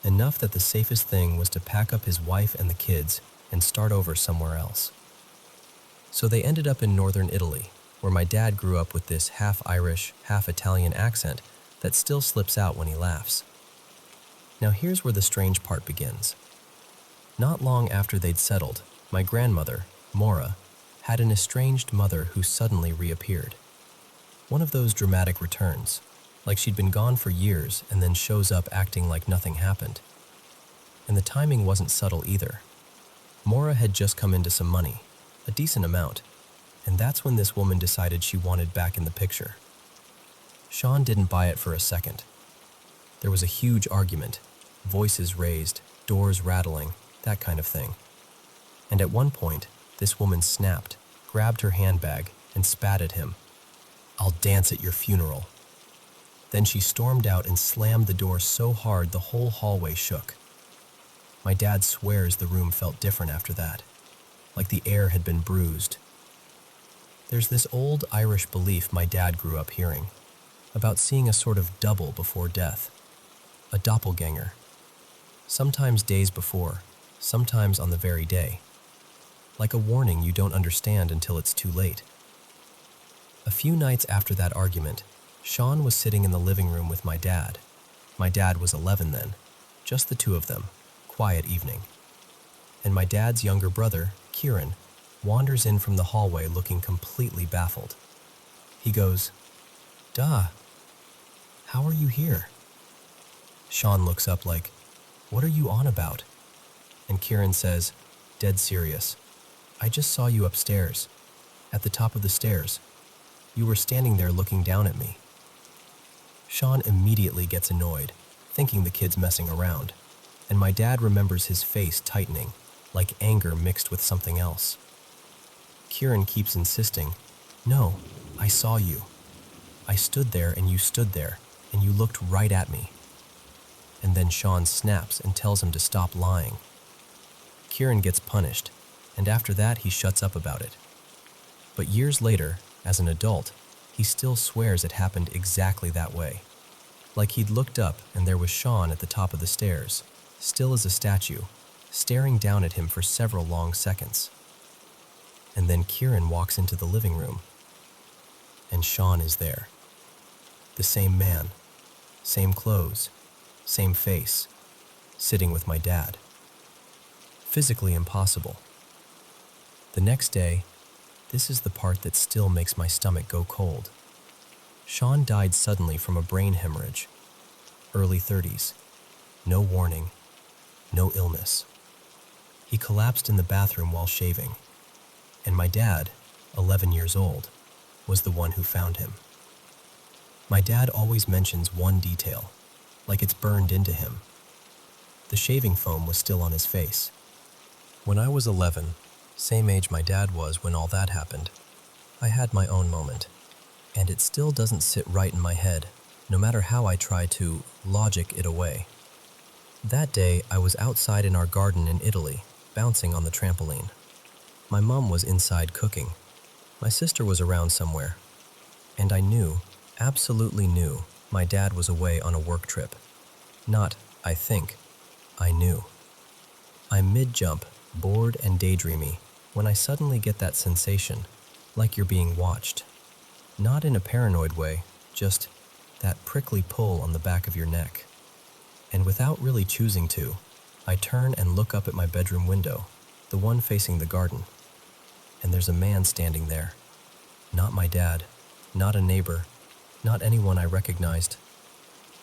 Enough that the safest thing was to pack up his wife and the kids and start over somewhere else. So they ended up in northern Italy, where my dad grew up with this half-Irish, half-Italian accent that still slips out when he laughs. Now here's where the strange part begins. Not long after they'd settled, my grandmother, Maura, had an estranged mother who suddenly reappeared. One of those dramatic returns, like she'd been gone for years and then shows up acting like nothing happened. And the timing wasn't subtle either. Maura had just come into some money, a decent amount, and that's when this woman decided she wanted back in the picture. Sean didn't buy it for a second. There was a huge argument, voices raised, doors rattling, that kind of thing. And at one point, this woman snapped, grabbed her handbag, and spat at him. "I'll dance at your funeral." Then she stormed out and slammed the door so hard the whole hallway shook. My dad swears the room felt different after that, like the air had been bruised. There's this old Irish belief my dad grew up hearing, about seeing a sort of double before death, a doppelganger, sometimes days before, sometimes on the very day, like a warning you don't understand until it's too late. A few nights after that argument, Sean was sitting in the living room with my dad. My dad was 11 then, just the two of them, quiet evening. And my dad's younger brother, Kieran, wanders in from the hallway looking completely baffled. He goes, "Duh, how are you here?" Sean looks up like, "What are you on about?" And Kieran says, dead serious, "I just saw you upstairs, at the top of the stairs. You were standing there looking down at me." Sean immediately gets annoyed, thinking the kid's messing around, and my dad remembers his face tightening, like anger mixed with something else. Kieran keeps insisting, "No, I saw you. I stood there and you stood there, and you looked right at me." And then Sean snaps and tells him to stop lying. Kieran gets punished, and after that he shuts up about it. But years later, as an adult, he still swears it happened exactly that way. Like he'd looked up and there was Sean at the top of the stairs, still as a statue, staring down at him for several long seconds. And then Kieran walks into the living room, and Sean is there. The same man, same clothes, same face, sitting with my dad. Physically impossible. The next day, this is the part that still makes my stomach go cold. Sean died suddenly from a brain hemorrhage. Early 30s. No warning. No illness. He collapsed in the bathroom while shaving. And my dad, 11 years old, was the one who found him. My dad always mentions one detail, like it's burned into him. The shaving foam was still on his face. When I was 11, same age my dad was when all that happened, I had my own moment. And it still doesn't sit right in my head, no matter how I try to logic it away. That day, I was outside in our garden in Italy, bouncing on the trampoline. My mom was inside cooking. My sister was around somewhere. And I knew, absolutely knew, my dad was away on a work trip. Not, I think, I knew. I'm mid-jump, bored and daydreamy, when I suddenly get that sensation, like you're being watched. Not in a paranoid way, just that prickly pull on the back of your neck. And without really choosing to, I turn and look up at my bedroom window, the one facing the garden. And there's a man standing there. Not my dad, not a neighbor, not anyone I recognized.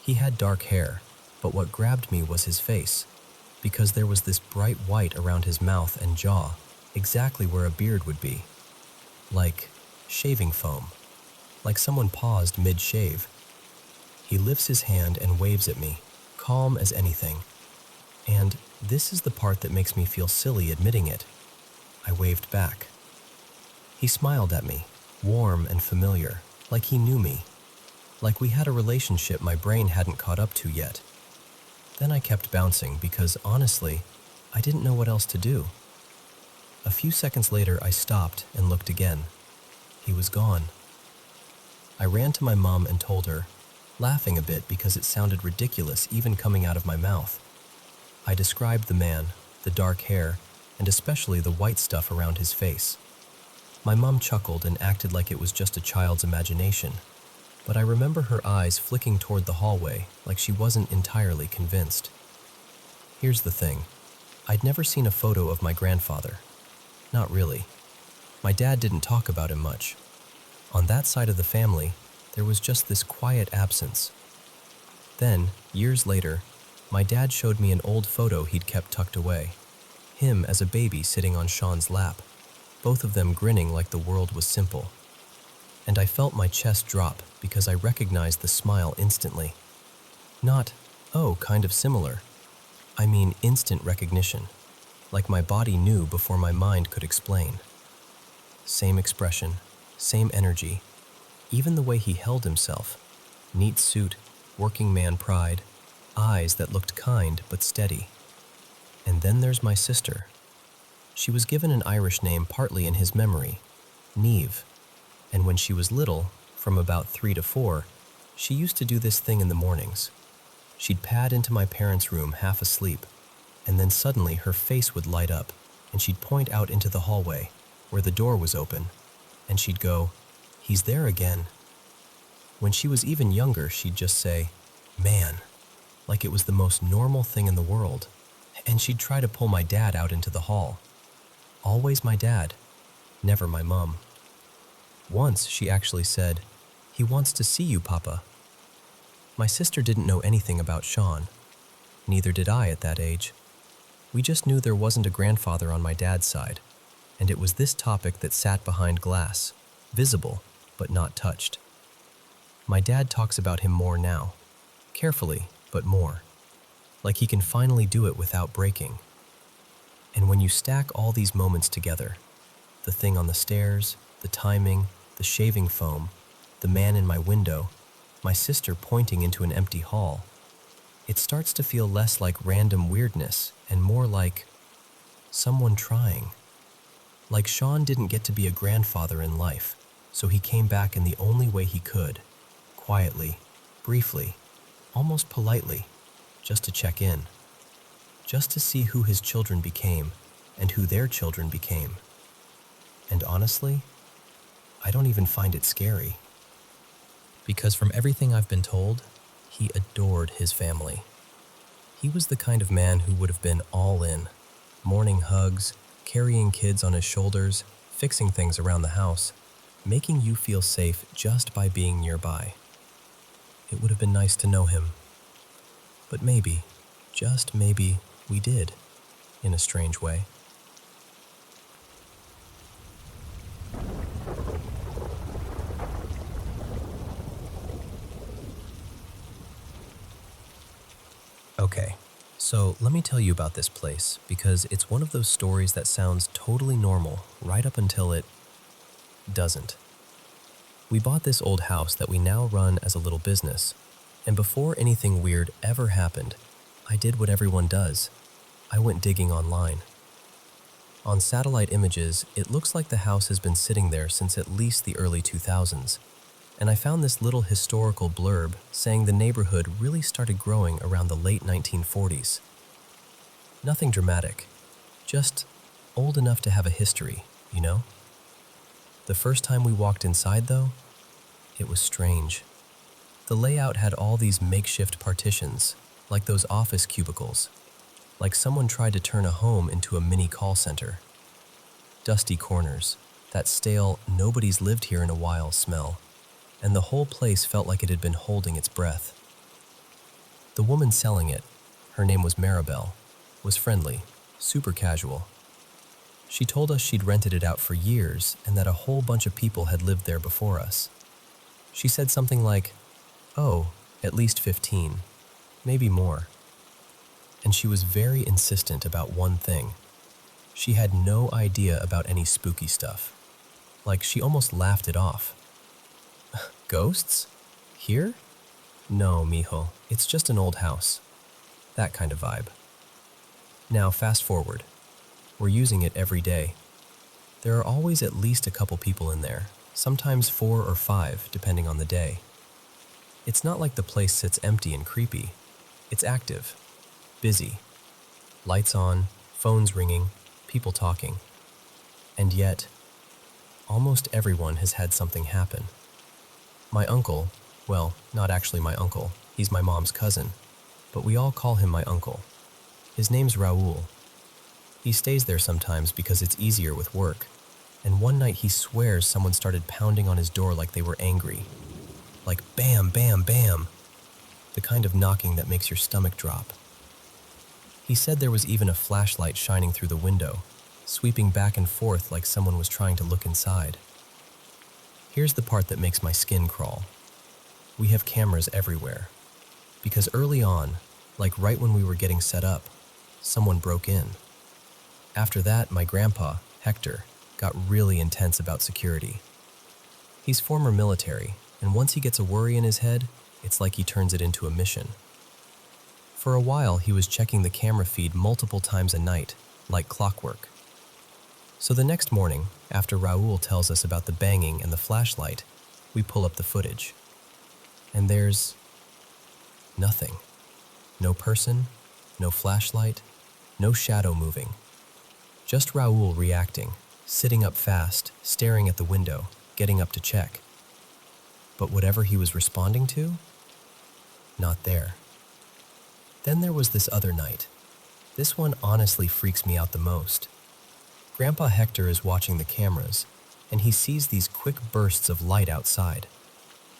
He had dark hair, but what grabbed me was his face, because there was this bright white around his mouth and jaw, exactly where a beard would be. Like shaving foam. Like someone paused mid-shave. He lifts his hand and waves at me, calm as anything. And this is the part that makes me feel silly admitting it. I waved back. He smiled at me, warm and familiar, like he knew me. Like we had a relationship my brain hadn't caught up to yet. Then I kept bouncing because, honestly, I didn't know what else to do. A few seconds later, I stopped and looked again. He was gone. I ran to my mom and told her, laughing a bit because it sounded ridiculous even coming out of my mouth. I described the man, the dark hair, and especially the white stuff around his face. My mom chuckled and acted like it was just a child's imagination, but I remember her eyes flicking toward the hallway like she wasn't entirely convinced. Here's the thing. I'd never seen a photo of my grandfather. Not really. My dad didn't talk about him much. On that side of the family, there was just this quiet absence. Then, years later, my dad showed me an old photo he'd kept tucked away. Him as a baby sitting on Sean's lap, both of them grinning like the world was simple. And I felt my chest drop because I recognized the smile instantly. Not, oh, kind of similar. I mean instant recognition, like my body knew before my mind could explain. Same expression, same energy, even the way he held himself. Neat suit, working man pride, eyes that looked kind but steady. And then there's my sister. She was given an Irish name partly in his memory, Neve, and when she was little, from about 3 to 4, she used to do this thing in the mornings. She'd pad into my parents' room half asleep, and then suddenly her face would light up, and she'd point out into the hallway, where the door was open, and she'd go, "He's there again." When she was even younger, she'd just say, "Man," like it was the most normal thing in the world, and she'd try to pull my dad out into the hall. Always my dad, never my mom. Once she actually said, "He wants to see you, Papa." My sister didn't know anything about Sean. Neither did I at that age. We just knew there wasn't a grandfather on my dad's side, and it was this topic that sat behind glass, visible but not touched. My dad talks about him more now, carefully but more, like he can finally do it without breaking. And when you stack all these moments together, the thing on the stairs, the timing, the shaving foam, the man in my window, my sister pointing into an empty hall, it starts to feel less like random weirdness and more like someone trying. Like Sean didn't get to be a grandfather in life, so he came back in the only way he could, quietly, briefly, almost politely, just to check in, just to see who his children became and who their children became. And honestly, I don't even find it scary. Because from everything I've been told, he adored his family. He was the kind of man who would have been all in, morning hugs, carrying kids on his shoulders, fixing things around the house, making you feel safe just by being nearby. It would have been nice to know him. But maybe, just maybe, we did, in a strange way. Okay, so let me tell you about this place, because it's one of those stories that sounds totally normal right up until it doesn't. We bought this old house that we now run as a little business, and before anything weird ever happened, I did what everyone does. I went digging online. On satellite images, it looks like the house has been sitting there since at least the early 2000s, and I found this little historical blurb saying the neighborhood really started growing around the late 1940s. Nothing dramatic, just old enough to have a history, you know? The first time we walked inside, though, it was strange. The layout had all these makeshift partitions, like those office cubicles, like someone tried to turn a home into a mini call center. Dusty corners, that stale, nobody's lived here in a while smell, and the whole place felt like it had been holding its breath. The woman selling it, her name was Maribel, was friendly, super casual. She told us she'd rented it out for years and that a whole bunch of people had lived there before us. She said something like, "Oh, at least 15, maybe more." And she was very insistent about one thing. She had no idea about any spooky stuff. Like, she almost laughed it off. "Ghosts? Here? No, mijo, it's just an old house." That kind of vibe. Now, fast forward. We're using it every day. There are always at least a couple people in there, sometimes 4 or 5, depending on the day. It's not like the place sits empty and creepy. It's active, busy, lights on, phones ringing, people talking. And yet, almost everyone has had something happen. My uncle, well, not actually my uncle, he's my mom's cousin, but we all call him my uncle. His name's Raul. He stays there sometimes because it's easier with work, and one night he swears someone started pounding on his door like they were angry. Like bam, bam, bam. The kind of knocking that makes your stomach drop. He said there was even a flashlight shining through the window, sweeping back and forth like someone was trying to look inside. Here's the part that makes my skin crawl. We have cameras everywhere. Because early on, like right when we were getting set up, someone broke in. After that, my grandpa, Hector, got really intense about security. He's former military, and once he gets a worry in his head, It's like he turns it into a mission. For a while, he was checking the camera feed multiple times a night, like clockwork. So the next morning, after Raoul tells us about the banging and the flashlight, we pull up the footage. And there's nothing. No person, no flashlight, no shadow moving. Just Raoul reacting, sitting up fast, staring at the window, getting up to check. But whatever he was responding to, not there. Then there was this other night. This one honestly freaks me out the most. Grandpa Hector is watching the cameras, and he sees these quick bursts of light outside,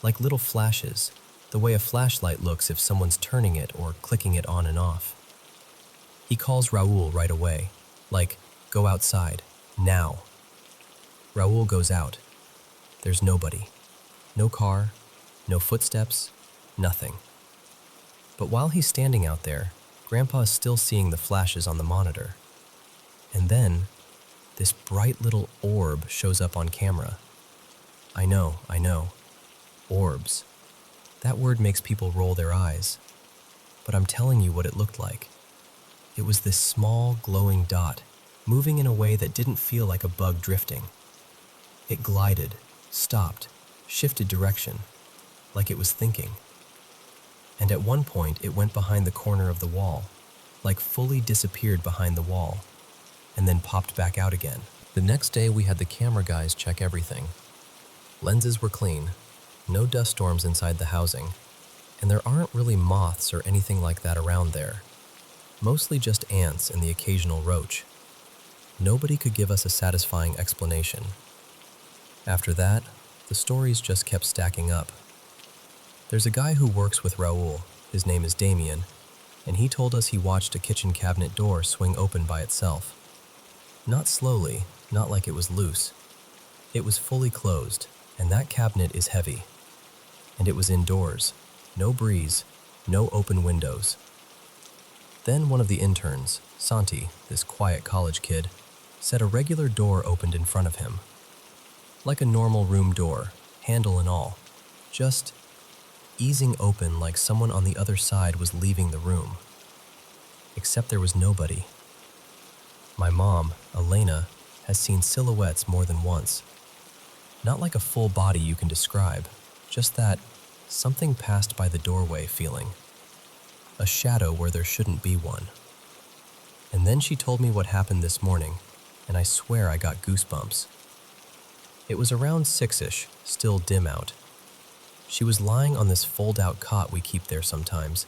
like little flashes, the way a flashlight looks if someone's turning it or clicking it on and off. He calls Raoul right away, like, "Go outside, now." Raoul goes out. There's nobody. No car, no footsteps, nothing. But while he's standing out there, Grandpa is still seeing the flashes on the monitor. And then, this bright little orb shows up on camera. I know. Orbs. That word makes people roll their eyes. But I'm telling you what it looked like. It was this small, glowing dot, moving in a way that didn't feel like a bug drifting. It glided, stopped, shifted direction, like it was thinking. And at one point, it went behind the corner of the wall, like fully disappeared behind the wall, and then popped back out again. The next day, we had the camera guys check everything. Lenses were clean, no dust storms inside the housing, and there aren't really moths or anything like that around there. Mostly just ants and the occasional roach. Nobody could give us a satisfying explanation. After that, the stories just kept stacking up. There's a guy who works with Raoul, his name is Damien, and he told us he watched a kitchen cabinet door swing open by itself. Not slowly, not like it was loose. It was fully closed, and that cabinet is heavy. And it was indoors, no breeze, no open windows. Then one of the interns, Santi, this quiet college kid, said a regular door opened in front of him. Like a normal room door, handle and all, just easing open like someone on the other side was leaving the room. Except there was nobody. My mom, Elena, has seen silhouettes more than once. Not like a full body you can describe, just that something passed by the doorway feeling. A shadow where there shouldn't be one. And then she told me what happened this morning, and I swear I got goosebumps. It was around 6-ish, still dim out. She was lying on this fold-out cot we keep there sometimes,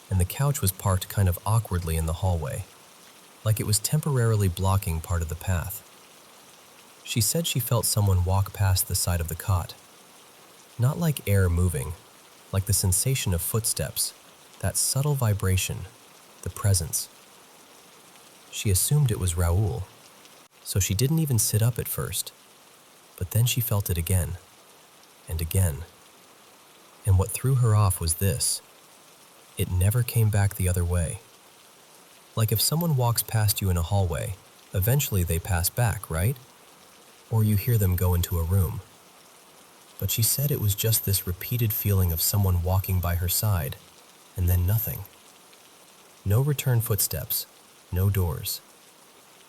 and the couch was parked kind of awkwardly in the hallway, like it was temporarily blocking part of the path. She said she felt someone walk past the side of the cot. Not like air moving, like the sensation of footsteps, that subtle vibration, the presence. She assumed it was Raoul, so she didn't even sit up at first. But then she felt it again, and again. And what threw her off was this. It never came back the other way. Like if someone walks past you in a hallway, eventually they pass back, right? Or you hear them go into a room. But she said it was just this repeated feeling of someone walking by her side, and then nothing. No return footsteps, no doors,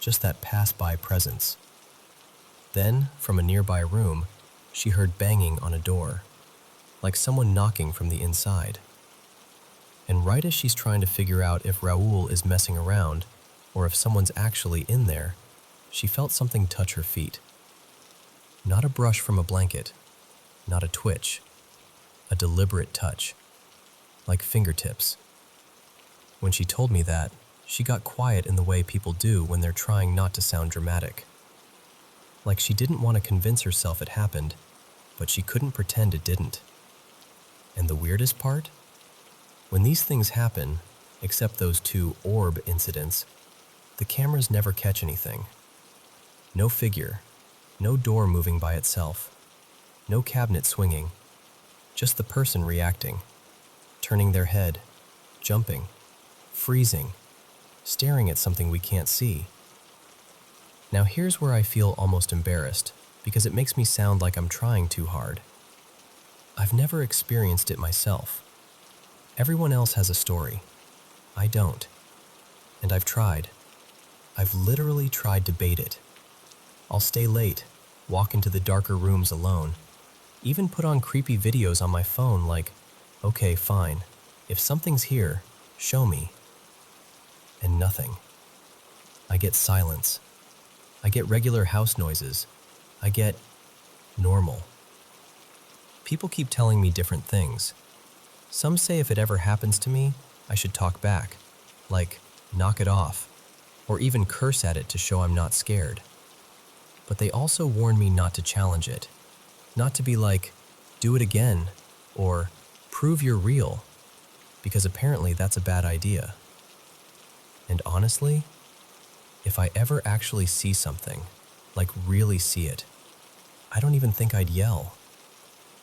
just that pass-by presence. Then, from a nearby room, she heard banging on a door, like someone knocking from the inside. And right as she's trying to figure out if Raoul is messing around, or if someone's actually in there, she felt something touch her feet. Not a brush from a blanket, not a twitch, a deliberate touch, like fingertips. When she told me that, she got quiet in the way people do when they're trying not to sound dramatic. Like she didn't want to convince herself it happened, but she couldn't pretend it didn't. And the weirdest part? When these things happen, except those 2 orb incidents, the cameras never catch anything. No figure, no door moving by itself, no cabinet swinging, just the person reacting, turning their head, jumping, freezing, staring at something we can't see. Now here's where I feel almost embarrassed, because it makes me sound like I'm trying too hard. I've never experienced it myself, Everyone else has a story. I don't. And I've tried. I've literally tried to bait it. I'll stay late, walk into the darker rooms alone, even put on creepy videos on my phone like, okay, fine, if something's here, show me. And nothing. I get silence. I get regular house noises. I get normal. People keep telling me different things. Some say if it ever happens to me, I should talk back, like knock it off, or even curse at it to show I'm not scared. But they also warn me not to challenge it, not to be like, do it again, or prove you're real, because apparently that's a bad idea. And honestly, if I ever actually see something, like really see it, I don't even think I'd yell.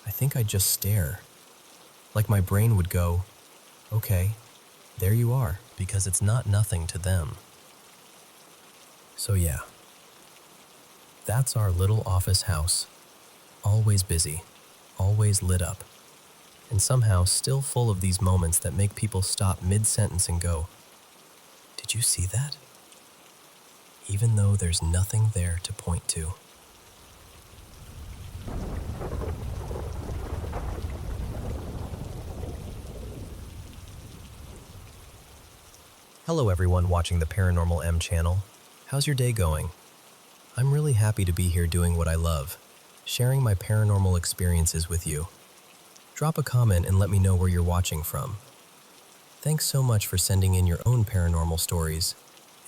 I think I'd just stare. Like my brain would go, okay, there you are, because it's not nothing to them. So yeah, that's our little office house. Always busy, always lit up, and somehow still full of these moments that make people stop mid-sentence and go, did you see that? Even though there's nothing there to point to. Hello everyone watching the Paranormal M channel. How's your day going? I'm really happy to be here doing what I love, sharing my paranormal experiences with you. Drop a comment and let me know where you're watching from. Thanks so much for sending in your own paranormal stories.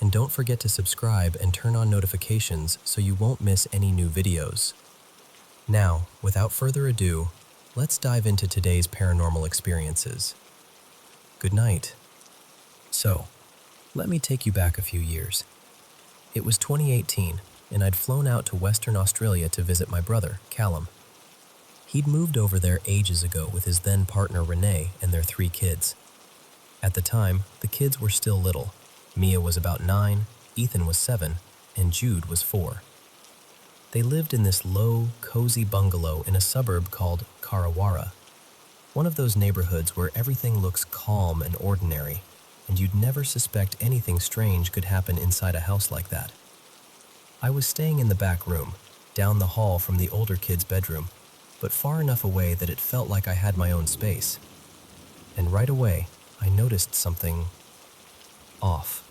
And don't forget to subscribe and turn on notifications so you won't miss any new videos. Now, without further ado, let's dive into today's paranormal experiences. Good night. So, let me take you back a few years. It was 2018, and I'd flown out to Western Australia to visit my brother, Callum. He'd moved over there ages ago with his then partner Renee and their 3 kids. At the time, the kids were still little. Mia was about 9, Ethan was 7, and Jude was 4. They lived in this low, cozy bungalow in a suburb called Karawara, one of those neighborhoods where everything looks calm and ordinary, and you'd never suspect anything strange could happen inside a house like that. I was staying in the back room, down the hall from the older kid's bedroom, but far enough away that it felt like I had my own space. And right away, I noticed something off.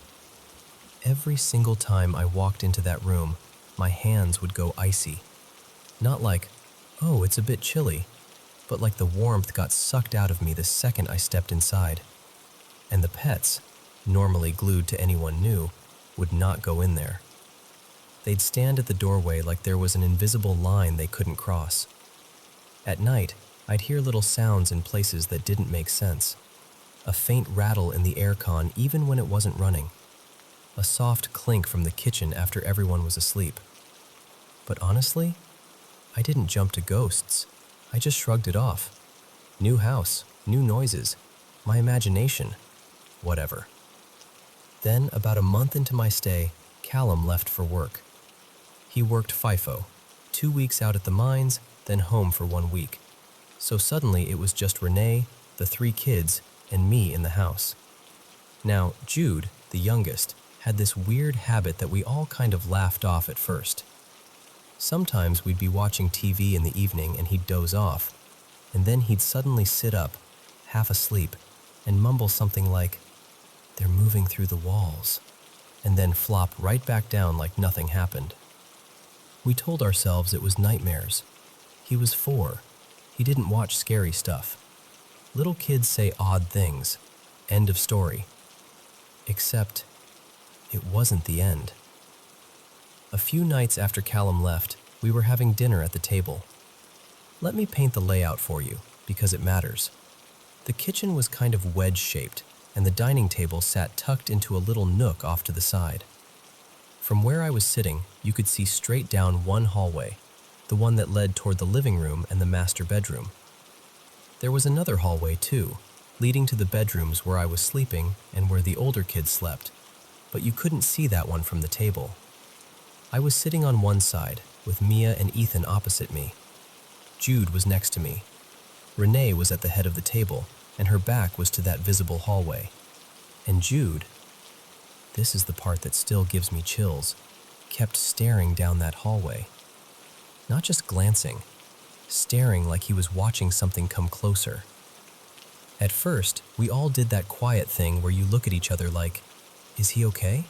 Every single time I walked into that room, my hands would go icy. Not like, oh, it's a bit chilly, but like the warmth got sucked out of me the second I stepped inside. And the pets, normally glued to anyone new, would not go in there. They'd stand at the doorway like there was an invisible line they couldn't cross. At night, I'd hear little sounds in places that didn't make sense. A faint rattle in the aircon even when it wasn't running. A soft clink from the kitchen after everyone was asleep. But honestly, I didn't jump to ghosts. I just shrugged it off. New house, new noises, my imagination, whatever. Then, about a month into my stay, Callum left for work. He worked FIFO, 2 weeks out at the mines, then home for 1 week. So suddenly it was just Renee, the 3 kids, and me in the house. Now, Jude, the youngest, had this weird habit that we all kind of laughed off at first. Sometimes we'd be watching TV in the evening and he'd doze off, and then he'd suddenly sit up, half asleep, and mumble something like, "They're moving through the walls," and then flop right back down like nothing happened. We told ourselves it was nightmares. He was 4. He didn't watch scary stuff. Little kids say odd things. End of story. Except, it wasn't the end. A few nights after Callum left, we were having dinner at the table. Let me paint the layout for you, because it matters. The kitchen was kind of wedge-shaped, and the dining table sat tucked into a little nook off to the side. From where I was sitting, you could see straight down one hallway, the one that led toward the living room and the master bedroom. There was another hallway too, leading to the bedrooms where I was sleeping and where the older kids slept, but you couldn't see that one from the table. I was sitting on one side, with Mia and Ethan opposite me. Jude was next to me. Renee was at the head of the table, and her back was to that visible hallway. And Jude, this is the part that still gives me chills, kept staring down that hallway. Not just glancing, staring like he was watching something come closer. At first, we all did that quiet thing where you look at each other like, is he okay?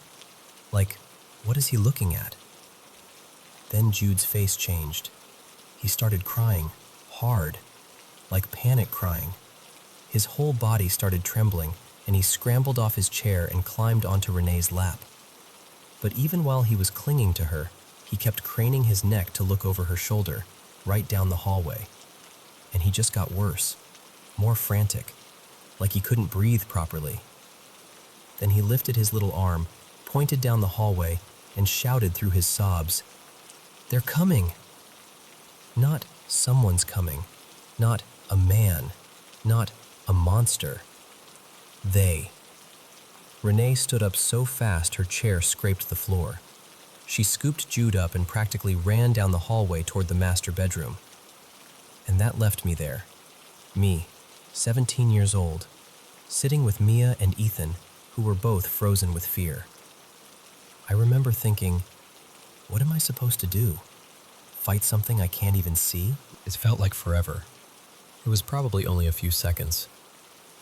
Like, what is he looking at? Then Jude's face changed. He started crying, hard, like panic crying. His whole body started trembling, and he scrambled off his chair and climbed onto Renee's lap. But even while he was clinging to her, he kept craning his neck to look over her shoulder, right down the hallway. And he just got worse, more frantic, like he couldn't breathe properly. Then he lifted his little arm, pointed down the hallway, and shouted through his sobs, "They're coming!" Not someone's coming, not a man, not a monster. They. Renee stood up so fast her chair scraped the floor. She scooped Jude up and practically ran down the hallway toward the master bedroom. And that left me there. Me, 17 years old, sitting with Mia and Ethan, who were both frozen with fear. I remember thinking, what am I supposed to do? Fight something I can't even see? It felt like forever. It was probably only a few seconds,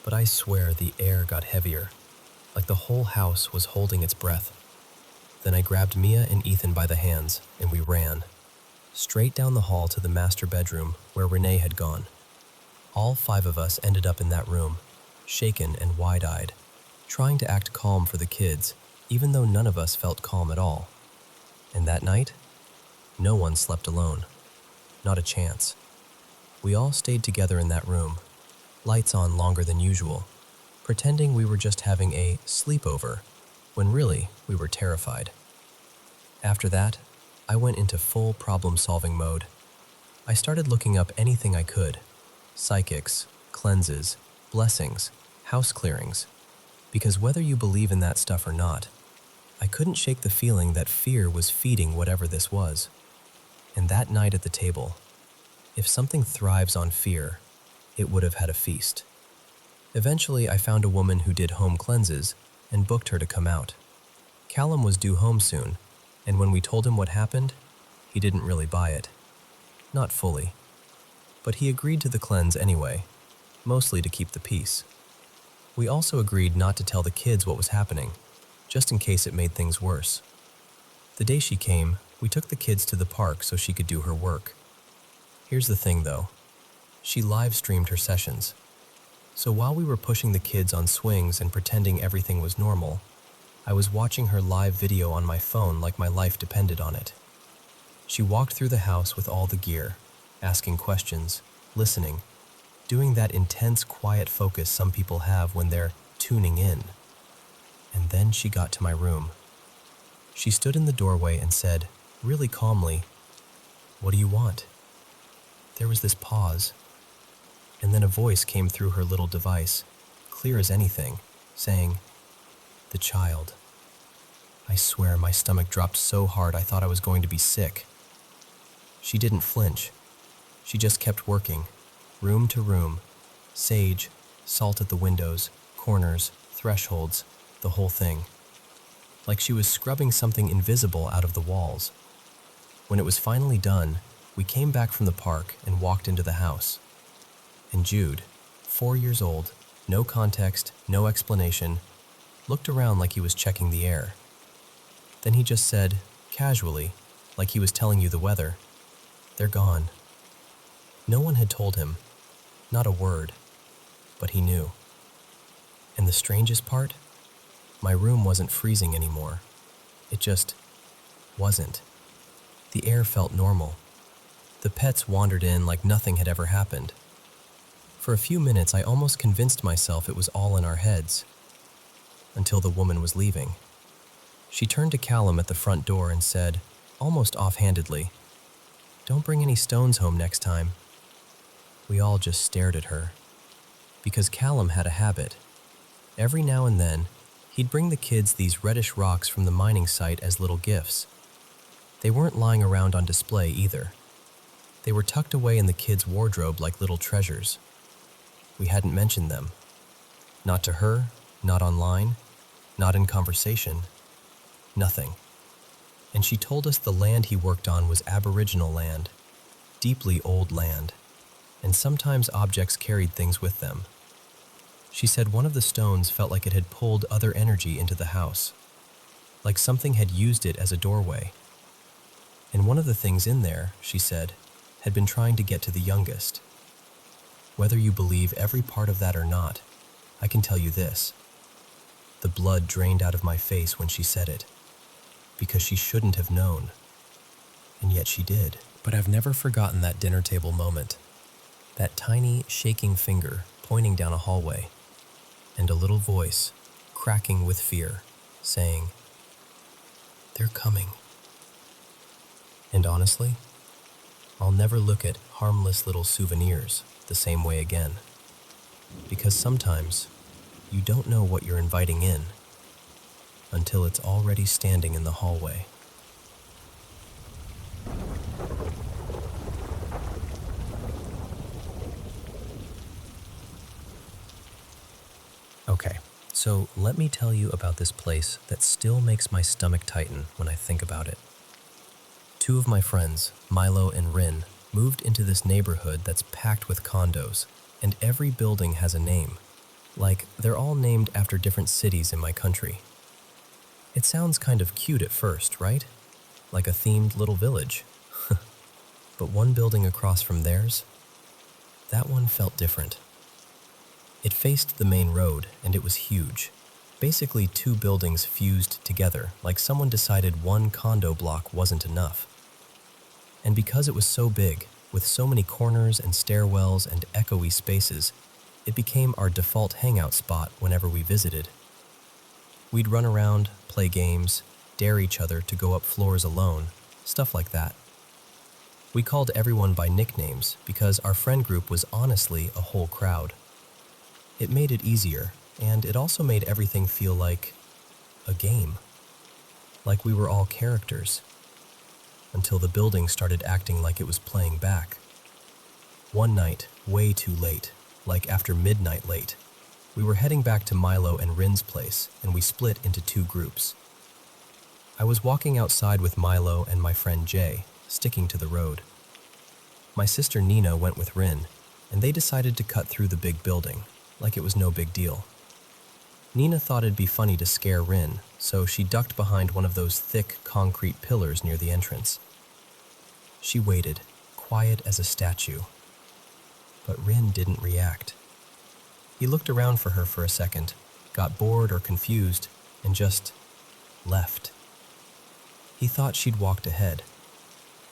but I swear the air got heavier, like the whole house was holding its breath. Then I grabbed Mia and Ethan by the hands, and we ran, straight down the hall to the master bedroom where Renee had gone. All 5 of us ended up in that room, shaken and wide-eyed, trying to act calm for the kids, even though none of us felt calm at all. And that night, no one slept alone. Not a chance. We all stayed together in that room, lights on longer than usual, pretending we were just having a sleepover, when really we were terrified. After that, I went into full problem-solving mode. I started looking up anything I could: psychics, cleanses, blessings, house clearings, because whether you believe in that stuff or not, I couldn't shake the feeling that fear was feeding whatever this was. And that night at the table, if something thrives on fear, it would have had a feast. Eventually, I found a woman who did home cleanses and booked her to come out. Callum was due home soon, and when we told him what happened, he didn't really buy it. Not fully. But he agreed to the cleanse anyway, mostly to keep the peace. We also agreed not to tell the kids what was happening, just in case it made things worse. The day she came, we took the kids to the park so she could do her work. Here's the thing though, she live-streamed her sessions. So while we were pushing the kids on swings and pretending everything was normal, I was watching her live video on my phone like my life depended on it. She walked through the house with all the gear, asking questions, listening, doing that intense quiet focus some people have when they're tuning in. And then she got to my room. She stood in the doorway and said, really calmly, "What do you want?" There was this pause, and then a voice came through her little device, clear as anything, saying, "The child." I swear my stomach dropped so hard I thought I was going to be sick. She didn't flinch. She just kept working, room to room, sage, salt at the windows, corners, thresholds, the whole thing. Like she was scrubbing something invisible out of the walls. When it was finally done, we came back from the park and walked into the house. And Jude, 4 years old, no context, no explanation, looked around like he was checking the air. Then he just said, casually, like he was telling you the weather, "They're gone." No one had told him, not a word, but he knew. And the strangest part? My room wasn't freezing anymore. It just wasn't. The air felt normal. The pets wandered in like nothing had ever happened. For a few minutes, I almost convinced myself it was all in our heads, until the woman was leaving. She turned to Callum at the front door and said, almost offhandedly, "Don't bring any stones home next time." We all just stared at her, because Callum had a habit. Every now and then, he'd bring the kids these reddish rocks from the mining site as little gifts. They weren't lying around on display either. They were tucked away in the kids' wardrobe like little treasures. We hadn't mentioned them, Not to her, not online, not in conversation, nothing. And she told us the land he worked on was Aboriginal land, deeply old land, and sometimes objects carried things with them. She said one of the stones felt like it had pulled other energy into the house, like something had used it as a doorway. And one of the things in there, she said, had been trying to get to the youngest. Whether you believe every part of that or not, I can tell you this. The blood drained out of my face when she said it, because she shouldn't have known, and yet she did. But I've never forgotten that dinner table moment, that tiny, shaking finger pointing down a hallway, and a little voice, cracking with fear, saying, "They're coming." And honestly, I'll never look at harmless little souvenirs the same way again. Because sometimes you don't know what you're inviting in until it's already standing in the hallway. Okay, so let me tell you about this place that still makes my stomach tighten when I think about it. Two of my friends, Milo and Rin, moved into this neighborhood that's packed with condos, and every building has a name. Like, they're all named after different cities in my country. It sounds kind of cute at first, right? Like a themed little village. But one building across from theirs, that one felt different. It faced the main road, and it was huge. Basically, two buildings fused together, like someone decided one condo block wasn't enough. And because it was so big, with so many corners and stairwells and echoey spaces, it became our default hangout spot whenever we visited. We'd run around, play games, dare each other to go up floors alone, stuff like that. We called everyone by nicknames because our friend group was honestly a whole crowd. It made it easier, and it also made everything feel like a game. Like we were all characters. Until the building started acting like it was playing back. One night, way too late, like after midnight late, we were heading back to Milo and Rin's place, and we split into two groups. I was walking outside with Milo and my friend Jay, sticking to the road. My sister Nina went with Rin, and they decided to cut through the big building, like it was no big deal. Nina thought it'd be funny to scare Rin, so she ducked behind one of those thick concrete pillars near the entrance. She waited, quiet as a statue. But Rin didn't react. He looked around for her for a second, got bored or confused, and just left. He thought she'd walked ahead,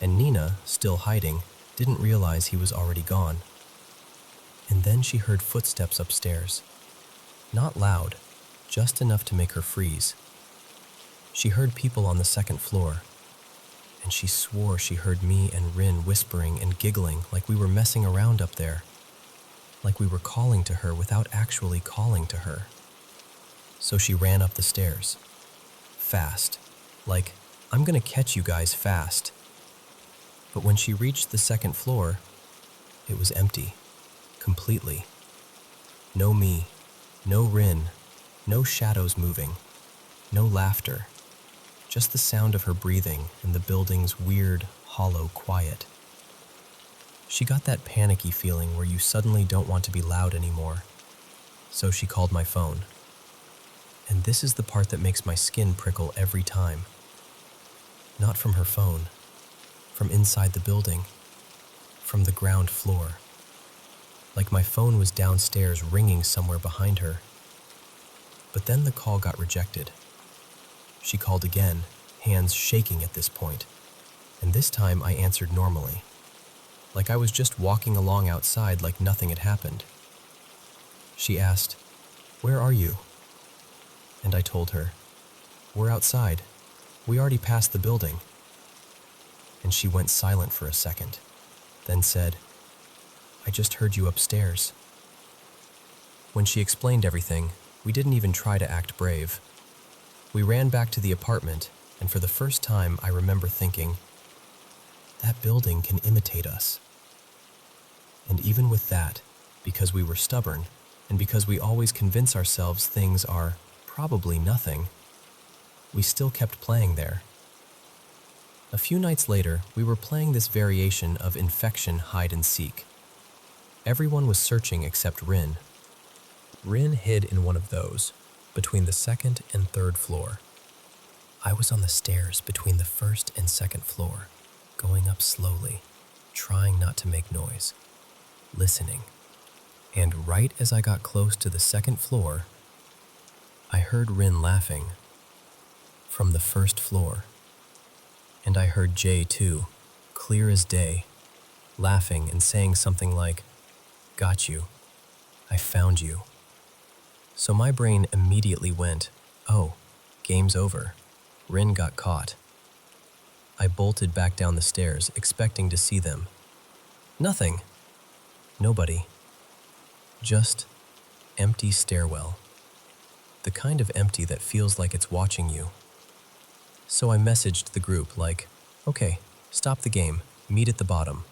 and Nina, still hiding, didn't realize he was already gone. And then she heard footsteps upstairs. Not loud, just enough to make her freeze. She heard people on the second floor, and she swore she heard me and Rin whispering and giggling like we were messing around up there, like we were calling to her without actually calling to her. So she ran up the stairs, fast, like, "I'm gonna catch you guys fast." But when she reached the second floor, it was empty, completely. No me, no Rin, no shadows moving, no laughter. Just the sound of her breathing and the building's weird, hollow quiet. She got that panicky feeling where you suddenly don't want to be loud anymore. So she called my phone. And this is the part that makes my skin prickle every time. Not from her phone, from inside the building, from the ground floor. Like my phone was downstairs ringing somewhere behind her. But then the call got rejected. She called again, hands shaking at this point, and this time I answered normally, like I was just walking along outside like nothing had happened. She asked, "Where are you?" And I told her, "We're outside. We already passed the building." And she went silent for a second, then said, "I just heard you upstairs." When she explained everything, we didn't even try to act brave. We ran back to the apartment, and for the first time I remember thinking, that building can imitate us. And even with that, because we were stubborn, And because we always convince ourselves things are probably nothing, we still kept playing there. A few nights later, we were playing this variation of infection hide and seek. Everyone was searching except Rin. Rin hid in one of those, between the second and third floor. I was on the stairs between the first and second floor, going up slowly, trying not to make noise, listening. And right as I got close to the second floor, I heard Rin laughing from the first floor. And I heard Jay too, clear as day, laughing and saying something like, "Got you. I found you." So my brain immediately went, "Oh, game's over. Rin got caught." I bolted back down the stairs, expecting to see them. Nothing. Nobody. Just empty stairwell. The kind of empty that feels like it's watching you. So I messaged the group like, "Okay, stop the game, meet at the bottom."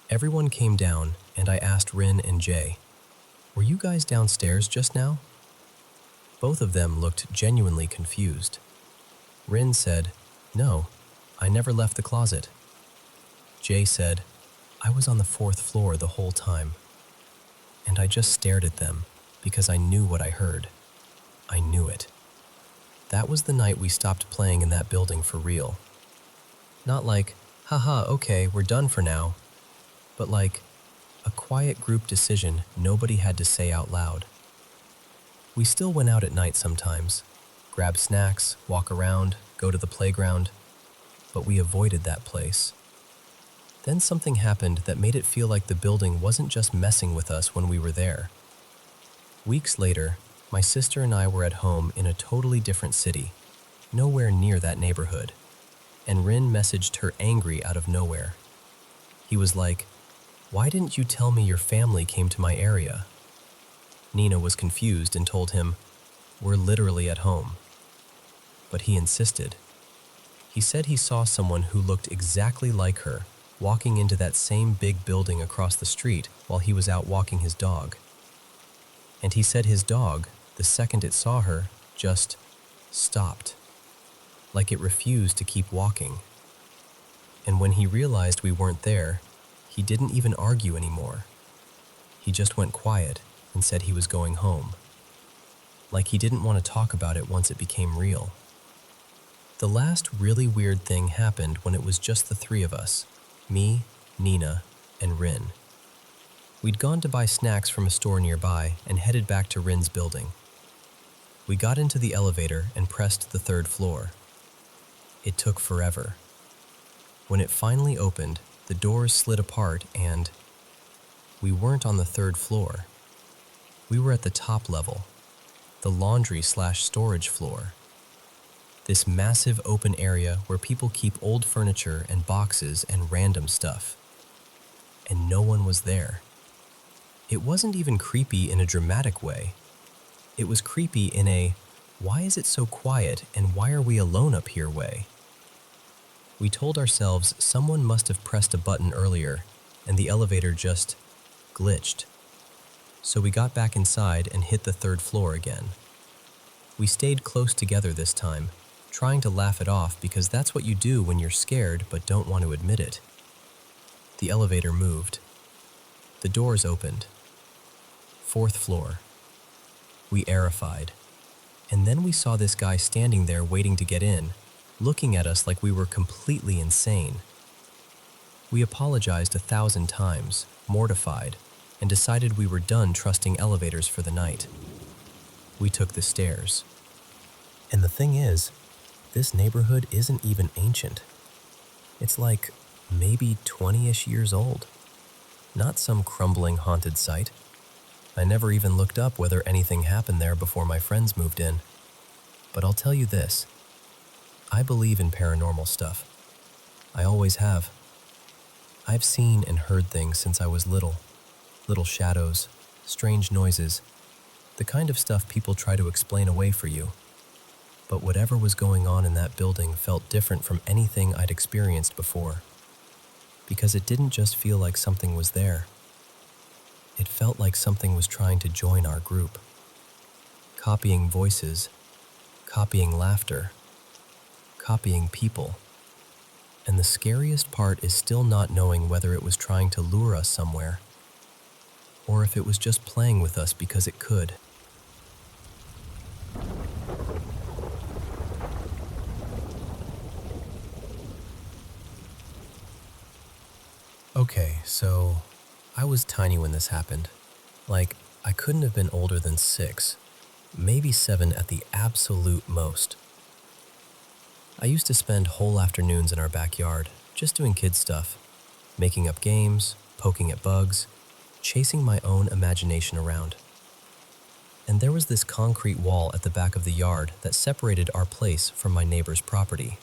Everyone came down and I asked Rin and Jay, "Were you guys downstairs just now?" Both of them looked genuinely confused. Rin said, "No, I never left the closet." Jay said, "I was on the fourth floor the whole time." And I just stared at them because I knew what I heard. I knew it. That was the night we stopped playing in that building for real. Not like, "Haha, okay, we're done for now," but like a quiet group decision nobody had to say out loud. We still went out at night sometimes, grab snacks, walk around, go to the playground, but we avoided that place. Then something happened that made it feel like the building wasn't just messing with us when we were there. Weeks later, my sister and I were at home in a totally different city, nowhere near that neighborhood, and Rin messaged her angry out of nowhere. He was like, "Why didn't you tell me your family came to my area?" Nina was confused and told him, "We're literally at home." But he insisted. He said he saw someone who looked exactly like her walking into that same big building across the street while he was out walking his dog. And he said his dog, the second it saw her, just stopped, like it refused to keep walking. And when he realized we weren't there, he didn't even argue anymore. He just went quiet and said he was going home, like he didn't want to talk about it once it became real. The last really weird thing happened when it was just the three of us, me, Nina, and Rin. We'd gone to buy snacks from a store nearby and headed back to Rin's building. We got into the elevator and pressed the third floor. It took forever. When it finally opened, the doors slid apart and we weren't on the third floor. We were at the top level, the laundry/storage floor. This massive open area where people keep old furniture and boxes and random stuff. And no one was there. It wasn't even creepy in a dramatic way. It was creepy in a, "Why is it so quiet and why are we alone up here" way. We told ourselves someone must have pressed a button earlier and the elevator just glitched. So we got back inside and hit the third floor again. We stayed close together this time, trying to laugh it off because that's what you do when you're scared but don't want to admit it. The elevator moved. The doors opened. Fourth floor. We aerified. And then we saw this guy standing there waiting to get in, looking at us like we were completely insane. We apologized 1,000 times, mortified, and decided we were done trusting elevators for the night. We took the stairs. And the thing is, this neighborhood isn't even ancient. It's like maybe 20-ish years old. Not some crumbling haunted site. I never even looked up whether anything happened there before my friends moved in. But I'll tell you this. I believe in paranormal stuff. I always have. I've seen and heard things since I was little. Little shadows, strange noises, the kind of stuff people try to explain away for you. But whatever was going on in that building felt different from anything I'd experienced before. Because it didn't just feel like something was there. It felt like something was trying to join our group, copying voices, copying laughter, copying people. And the scariest part is still not knowing whether it was trying to lure us somewhere, or if it was just playing with us because it could. Okay, so I was tiny when this happened. Like, I couldn't have been older than 6, maybe 7 at the absolute most. I used to spend whole afternoons in our backyard, just doing kid stuff, making up games, poking at bugs, chasing my own imagination around. And there was this concrete wall at the back of the yard that separated our place from my neighbor's property,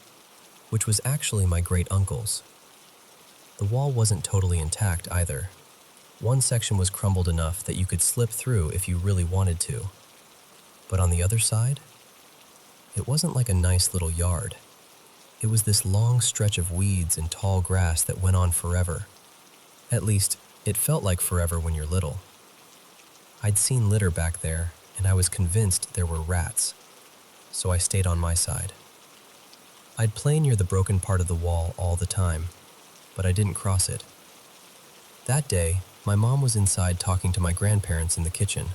which was actually my great uncle's. The wall wasn't totally intact either. One section was crumbled enough that you could slip through if you really wanted to. But on the other side, it wasn't like a nice little yard. It was this long stretch of weeds and tall grass that went on forever. At least, it felt like forever when you're little. I'd seen litter back there, and I was convinced there were rats, so I stayed on my side. I'd play near the broken part of the wall all the time, but I didn't cross it. That day, my mom was inside talking to my grandparents in the kitchen.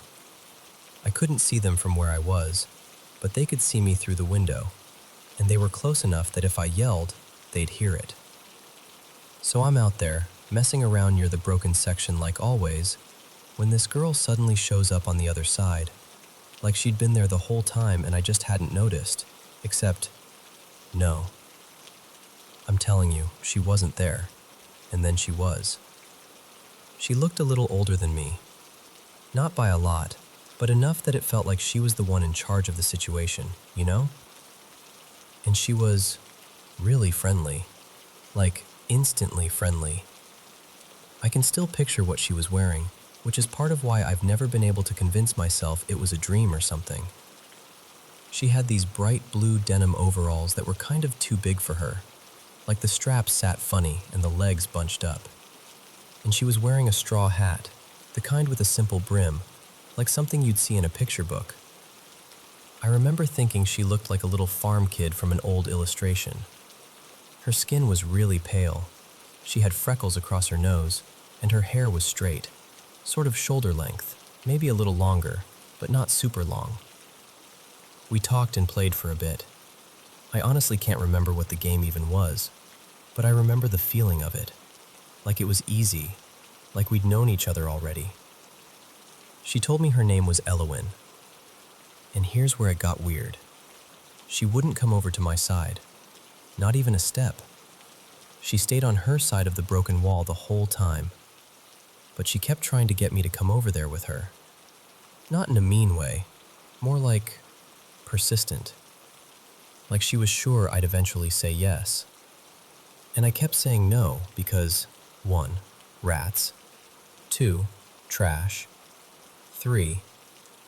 I couldn't see them from where I was, but they could see me through the window, and they were close enough that if I yelled, they'd hear it. So I'm out there, messing around near the broken section like always, when this girl suddenly shows up on the other side, like she'd been there the whole time and I just hadn't noticed, except, no. I'm telling you, she wasn't there, and then she was. She looked a little older than me. Not by a lot, but enough that it felt like she was the one in charge of the situation, you know? And she was really friendly, like instantly friendly. I can still picture what she was wearing, which is part of why I've never been able to convince myself it was a dream or something. She had these bright blue denim overalls that were kind of too big for her, like the straps sat funny and the legs bunched up. And she was wearing a straw hat, the kind with a simple brim, like something you'd see in a picture book. I remember thinking she looked like a little farm kid from an old illustration. Her skin was really pale. She had freckles across her nose, and her hair was straight, sort of shoulder length, maybe a little longer, but not super long. We talked and played for a bit. I honestly can't remember what the game even was, but I remember the feeling of it, like it was easy, like we'd known each other already. She told me her name was Elowen. And here's where it got weird. She wouldn't come over to my side, not even a step. She stayed on her side of the broken wall the whole time, but she kept trying to get me to come over there with her. Not in a mean way, more like persistent. Like she was sure I'd eventually say yes. And I kept saying no because 1, rats, 2, trash, 3,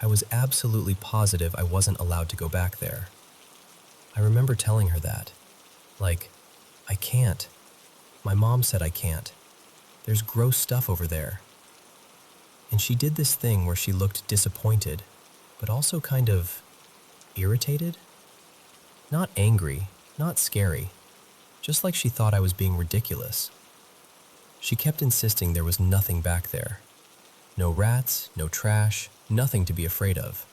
I was absolutely positive I wasn't allowed to go back there. I remember telling her that. Like, I can't. My mom said I can't. There's gross stuff over there. And she did this thing where she looked disappointed, but also kind of irritated. Not angry, not scary, just like she thought I was being ridiculous. She kept insisting there was nothing back there. No rats, no trash, nothing to be afraid of.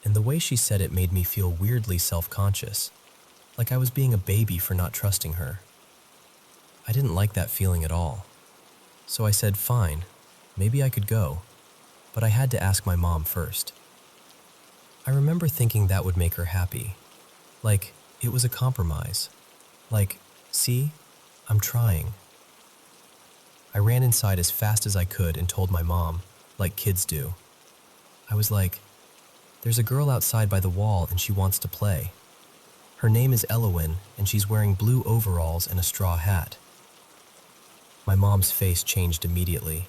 And the way she said it made me feel weirdly self-conscious, like I was being a baby for not trusting her. I didn't like that feeling at all. So I said, fine, maybe I could go, but I had to ask my mom first. I remember thinking that would make her happy. Like, it was a compromise. Like, see, I'm trying. I ran inside as fast as I could and told my mom, like kids do. I was like, there's a girl outside by the wall and she wants to play. Her name is Elowen and she's wearing blue overalls and a straw hat. My mom's face changed immediately.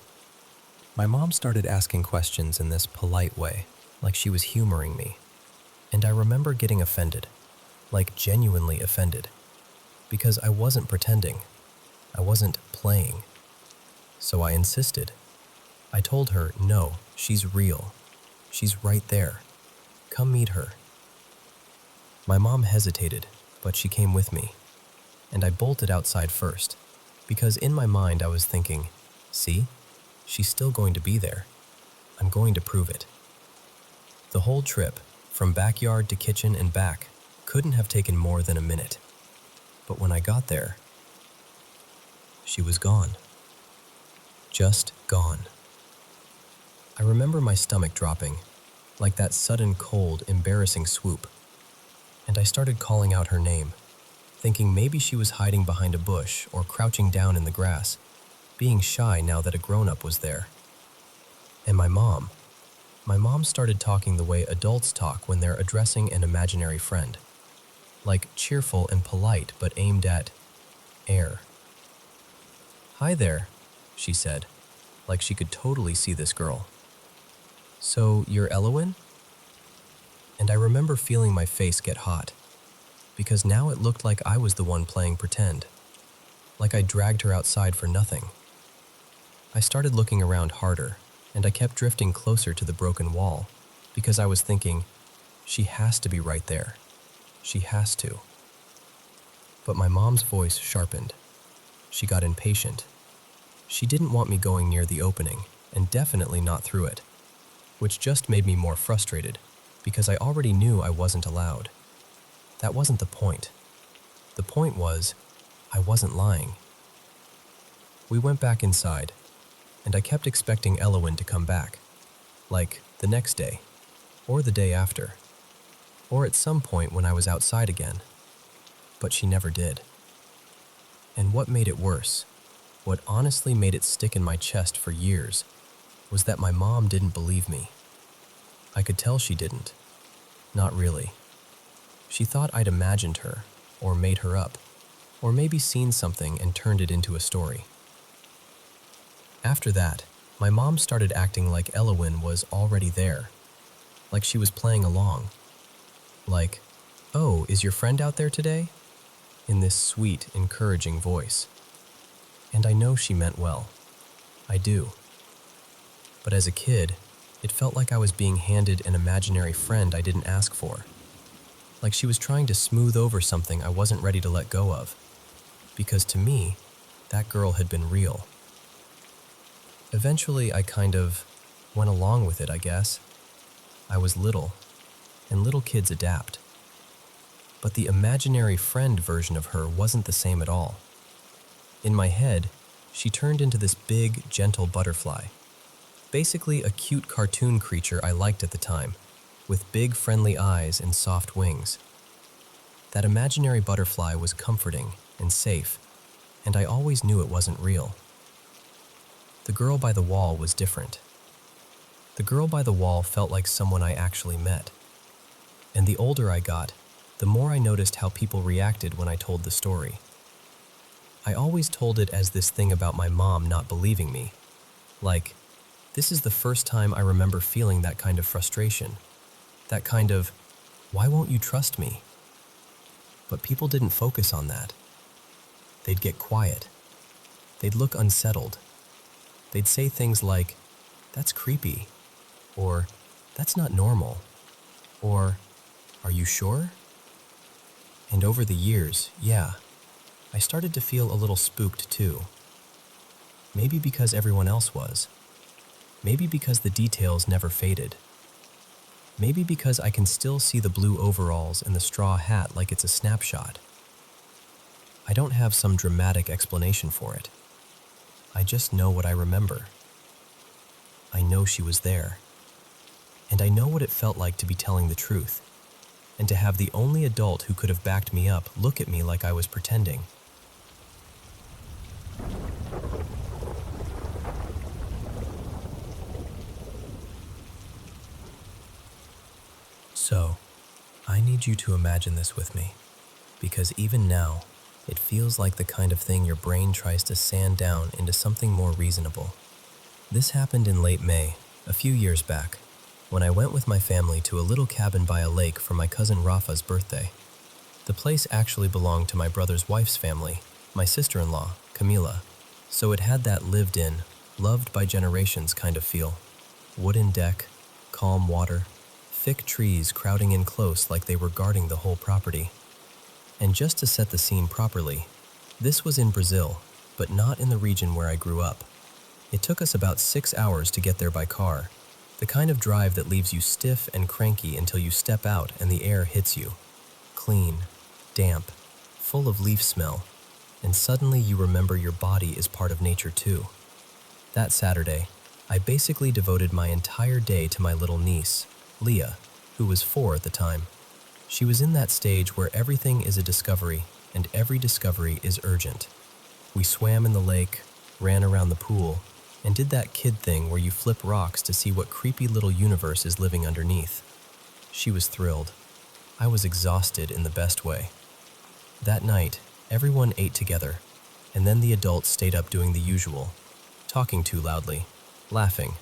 My mom started asking questions in this polite way, like she was humoring me. And I remember getting offended, like genuinely offended, because I wasn't pretending. I wasn't playing. So I insisted. I told her, no, she's real. She's right there. Come meet her. My mom hesitated, but she came with me, and I bolted outside first, because in my mind I was thinking, see, she's still going to be there. I'm going to prove it. The whole trip, from backyard to kitchen and back, couldn't have taken more than a minute. But when I got there, she was gone. Just gone. I remember my stomach dropping, like that sudden cold, embarrassing swoop, and I started calling out her name, thinking maybe she was hiding behind a bush or crouching down in the grass, being shy now that a grown-up was there. And my mom started talking the way adults talk when they're addressing an imaginary friend, like cheerful and polite but aimed at air. "Hi there," she said, like she could totally see this girl. "So, you're Elowen?" And I remember feeling my face get hot, because now it looked like I was the one playing pretend, like I dragged her outside for nothing. I started looking around harder, and I kept drifting closer to the broken wall, because I was thinking, she has to be right there. She has to. But my mom's voice sharpened. She got impatient. She didn't want me going near the opening, and definitely not through it, which just made me more frustrated, because I already knew I wasn't allowed. That wasn't the point. The point was, I wasn't lying. We went back inside, and I kept expecting Elowen to come back, like the next day, or the day after, or at some point when I was outside again. But she never did. And what made it worse, what honestly made it stick in my chest for years, was that my mom didn't believe me. I could tell she didn't. Not really. She thought I'd imagined her, or made her up, or maybe seen something and turned it into a story. After that, my mom started acting like Elowen was already there, like she was playing along. Like, "Oh, is your friend out there today?" in this sweet, encouraging voice. And I know she meant well. I do. But as a kid, it felt like I was being handed an imaginary friend I didn't ask for. Like she was trying to smooth over something I wasn't ready to let go of. Because to me, that girl had been real. Eventually, I kind of went along with it, I guess. I was little, and little kids adapt. But the imaginary friend version of her wasn't the same at all. In my head, she turned into this big, gentle butterfly. Basically a cute cartoon creature I liked at the time, with big friendly eyes and soft wings. That imaginary butterfly was comforting and safe, and I always knew it wasn't real. The girl by the wall was different. The girl by the wall felt like someone I actually met. And the older I got, the more I noticed how people reacted when I told the story. I always told it as this thing about my mom not believing me. Like, this is the first time I remember feeling that kind of frustration. That kind of, why won't you trust me? But people didn't focus on that. They'd get quiet. They'd look unsettled. They'd say things like, "That's creepy," or "That's not normal," or "Are you sure?" And over the years, yeah, I started to feel a little spooked too. Maybe because everyone else was. Maybe because the details never faded. Maybe because I can still see the blue overalls and the straw hat like it's a snapshot. I don't have some dramatic explanation for it. I just know what I remember. I know she was there. And I know what it felt like to be telling the truth, and to have the only adult who could have backed me up look at me like I was pretending. So, I need you to imagine this with me, because even now, it feels like the kind of thing your brain tries to sand down into something more reasonable. This happened in late May, a few years back, when I went with my family to a little cabin by a lake for my cousin Rafa's birthday. The place actually belonged to my brother's wife's family, my sister-in-law, Camila, so it had that lived-in, loved by generations kind of feel. Wooden deck, calm water, thick trees crowding in close like they were guarding the whole property. And just to set the scene properly, this was in Brazil, but not in the region where I grew up. It took us about 6 hours to get there by car, the kind of drive that leaves you stiff and cranky until you step out and the air hits you. Clean, damp, full of leaf smell, and suddenly you remember your body is part of nature too. That Saturday, I basically devoted my entire day to my little niece, Leah, who was 4 at the time. She was in that stage where everything is a discovery, and every discovery is urgent. We swam in the lake, ran around the pool, and did that kid thing where you flip rocks to see what creepy little universe is living underneath. She was thrilled. I was exhausted in the best way. That night, everyone ate together, and then the adults stayed up doing the usual, talking too loudly, laughing,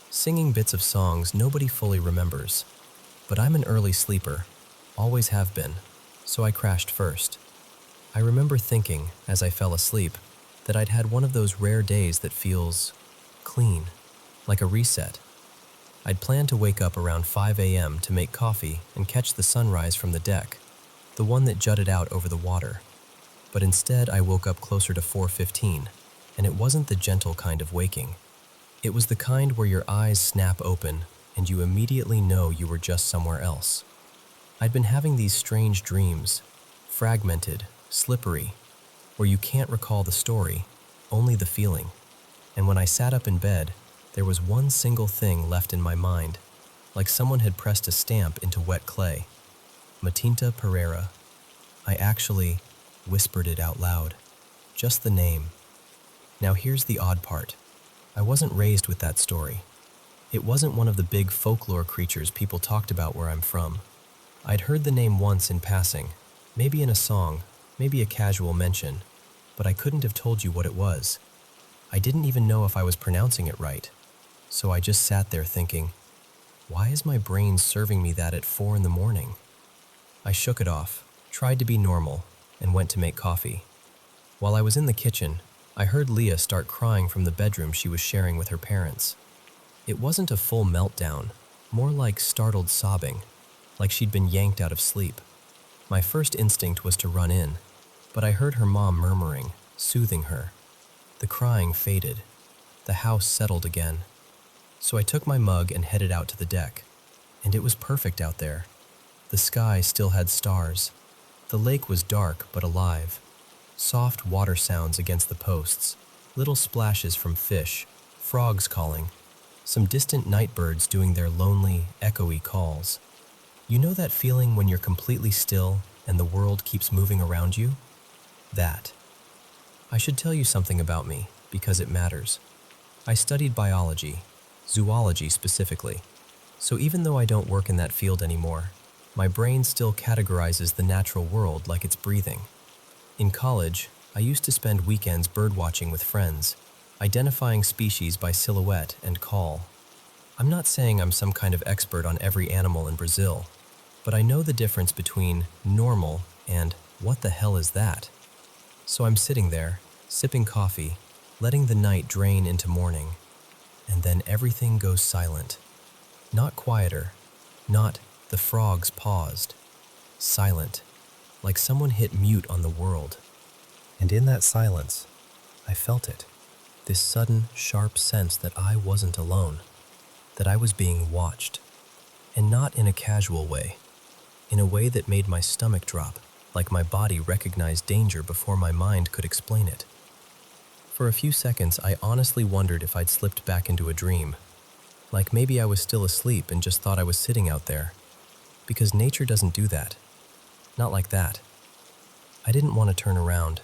singing bits of songs nobody fully remembers. But I'm an early sleeper, always have been, so I crashed first. I remember thinking, as I fell asleep, that I'd had one of those rare days that feels clean, like a reset. I'd planned to wake up around 5 a.m. to make coffee and catch the sunrise from the deck, the one that jutted out over the water. But instead I woke up closer to 4:15, and it wasn't the gentle kind of waking. It was the kind where your eyes snap open and you immediately know you were just somewhere else. I'd been having these strange dreams, fragmented, slippery, where you can't recall the story, only the feeling. And when I sat up in bed, there was one single thing left in my mind, like someone had pressed a stamp into wet clay. Matinta Pereira. I actually whispered it out loud, just the name. Now here's the odd part. I wasn't raised with that story. It wasn't one of the big folklore creatures people talked about where I'm from. I'd heard the name once in passing, maybe in a song, maybe a casual mention, but I couldn't have told you what it was. I didn't even know if I was pronouncing it right, so I just sat there thinking, why is my brain serving me that at 4 in the morning? I shook it off, tried to be normal, and went to make coffee. While I was in the kitchen, I heard Leah start crying from the bedroom she was sharing with her parents. It wasn't a full meltdown, more like startled sobbing, like she'd been yanked out of sleep. My first instinct was to run in, but I heard her mom murmuring, soothing her. The crying faded. The house settled again. So I took my mug and headed out to the deck, and it was perfect out there. The sky still had stars. The lake was dark but alive. Soft water sounds against the posts, little splashes from fish, frogs calling, some distant night birds doing their lonely, echoey calls. You know that feeling when you're completely still and the world keeps moving around you? That. I should tell you something about me, because it matters. I studied biology, zoology specifically, so even though I don't work in that field anymore, my brain still categorizes the natural world like it's breathing. In college, I used to spend weekends birdwatching with friends, identifying species by silhouette and call. I'm not saying I'm some kind of expert on every animal in Brazil, but I know the difference between normal and what the hell is that? So I'm sitting there, sipping coffee, letting the night drain into morning, and then everything goes silent. Not quieter, not the frogs paused. Silent, like someone hit mute on the world. And in that silence, I felt it, this sudden, sharp sense that I wasn't alone, that I was being watched, and not in a casual way, in a way that made my stomach drop, like my body recognized danger before my mind could explain it. For a few seconds, I honestly wondered if I'd slipped back into a dream, like maybe I was still asleep and just thought I was sitting out there, because nature doesn't do that. Not like that. I didn't want to turn around.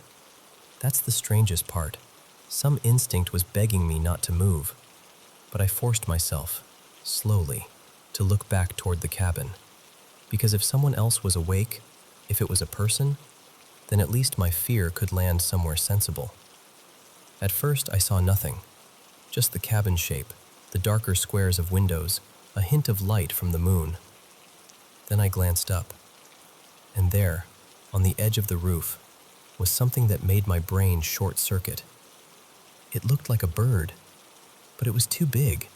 That's the strangest part. Some instinct was begging me not to move, but I forced myself, slowly, to look back toward the cabin, because if someone else was awake, if it was a person, then at least my fear could land somewhere sensible. At first, I saw nothing, just the cabin shape, the darker squares of windows, a hint of light from the moon. Then I glanced up, and there, on the edge of the roof, was something that made my brain short-circuit. It looked like a bird, but it was too big.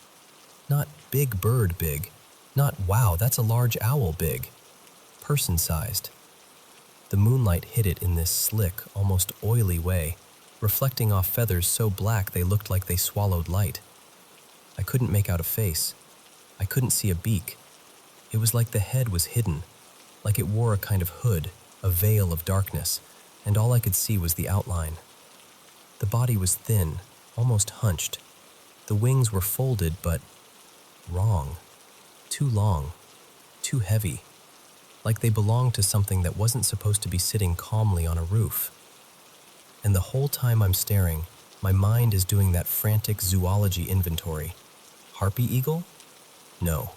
Not big bird big, not wow, that's a large owl big. Person-sized. The moonlight hit it in this slick, almost oily way, reflecting off feathers so black they looked like they swallowed light. I couldn't make out a face. I couldn't see a beak. It was like the head was hidden, like it wore a kind of hood, a veil of darkness, and all I could see was the outline. The body was thin, almost hunched. The wings were folded, but wrong. Too long. Too heavy. Like they belonged to something that wasn't supposed to be sitting calmly on a roof. And the whole time I'm staring, my mind is doing that frantic zoology inventory. Harpy eagle? No.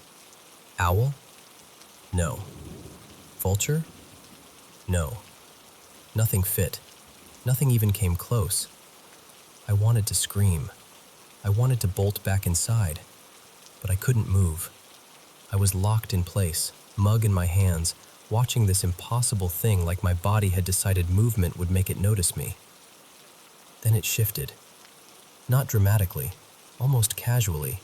Owl? No. Vulture? No. Nothing fit. Nothing even came close. I wanted to scream. I wanted to bolt back inside, but I couldn't move. I was locked in place, mug in my hands, watching this impossible thing like my body had decided movement would make it notice me. Then it shifted. Not dramatically, almost casually,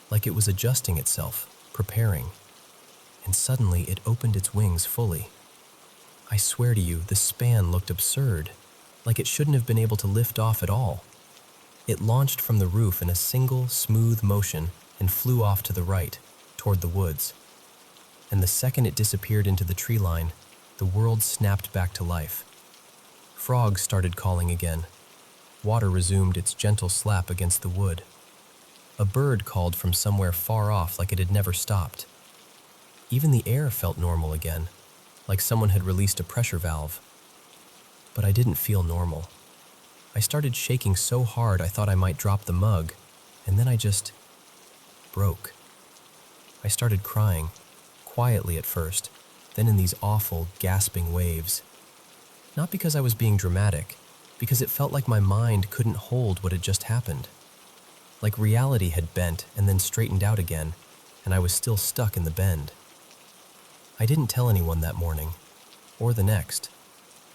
like it was adjusting itself, preparing. And suddenly it opened its wings fully. I swear to you, the span looked absurd, like it shouldn't have been able to lift off at all. It launched from the roof in a single, smooth motion and flew off to the right, toward the woods. And the second it disappeared into the tree line, the world snapped back to life. Frogs started calling again. Water resumed its gentle slap against the wood. A bird called from somewhere far off like it had never stopped. Even the air felt normal again, like someone had released a pressure valve. But I didn't feel normal. I started shaking so hard I thought I might drop the mug, and then I just broke. I started crying, quietly at first, then in these awful, gasping waves. Not because I was being dramatic, because it felt like my mind couldn't hold what had just happened. Like reality had bent and then straightened out again, and I was still stuck in the bend. I didn't tell anyone that morning, or the next,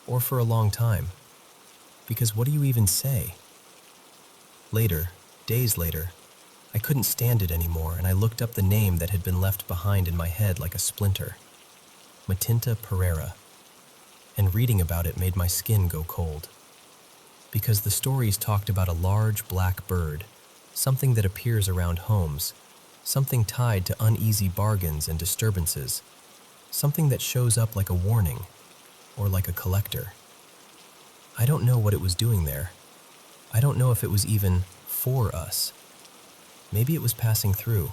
or for a long time. Because what do you even say? Later, days later, I couldn't stand it anymore, and I looked up the name that had been left behind in my head like a splinter. Matinta Pereira. And reading about it made my skin go cold. Because the stories talked about a large black bird, something that appears around homes, something tied to uneasy bargains and disturbances, something that shows up like a warning, or like a collector. I don't know what it was doing there. I don't know if it was even for us. Maybe it was passing through.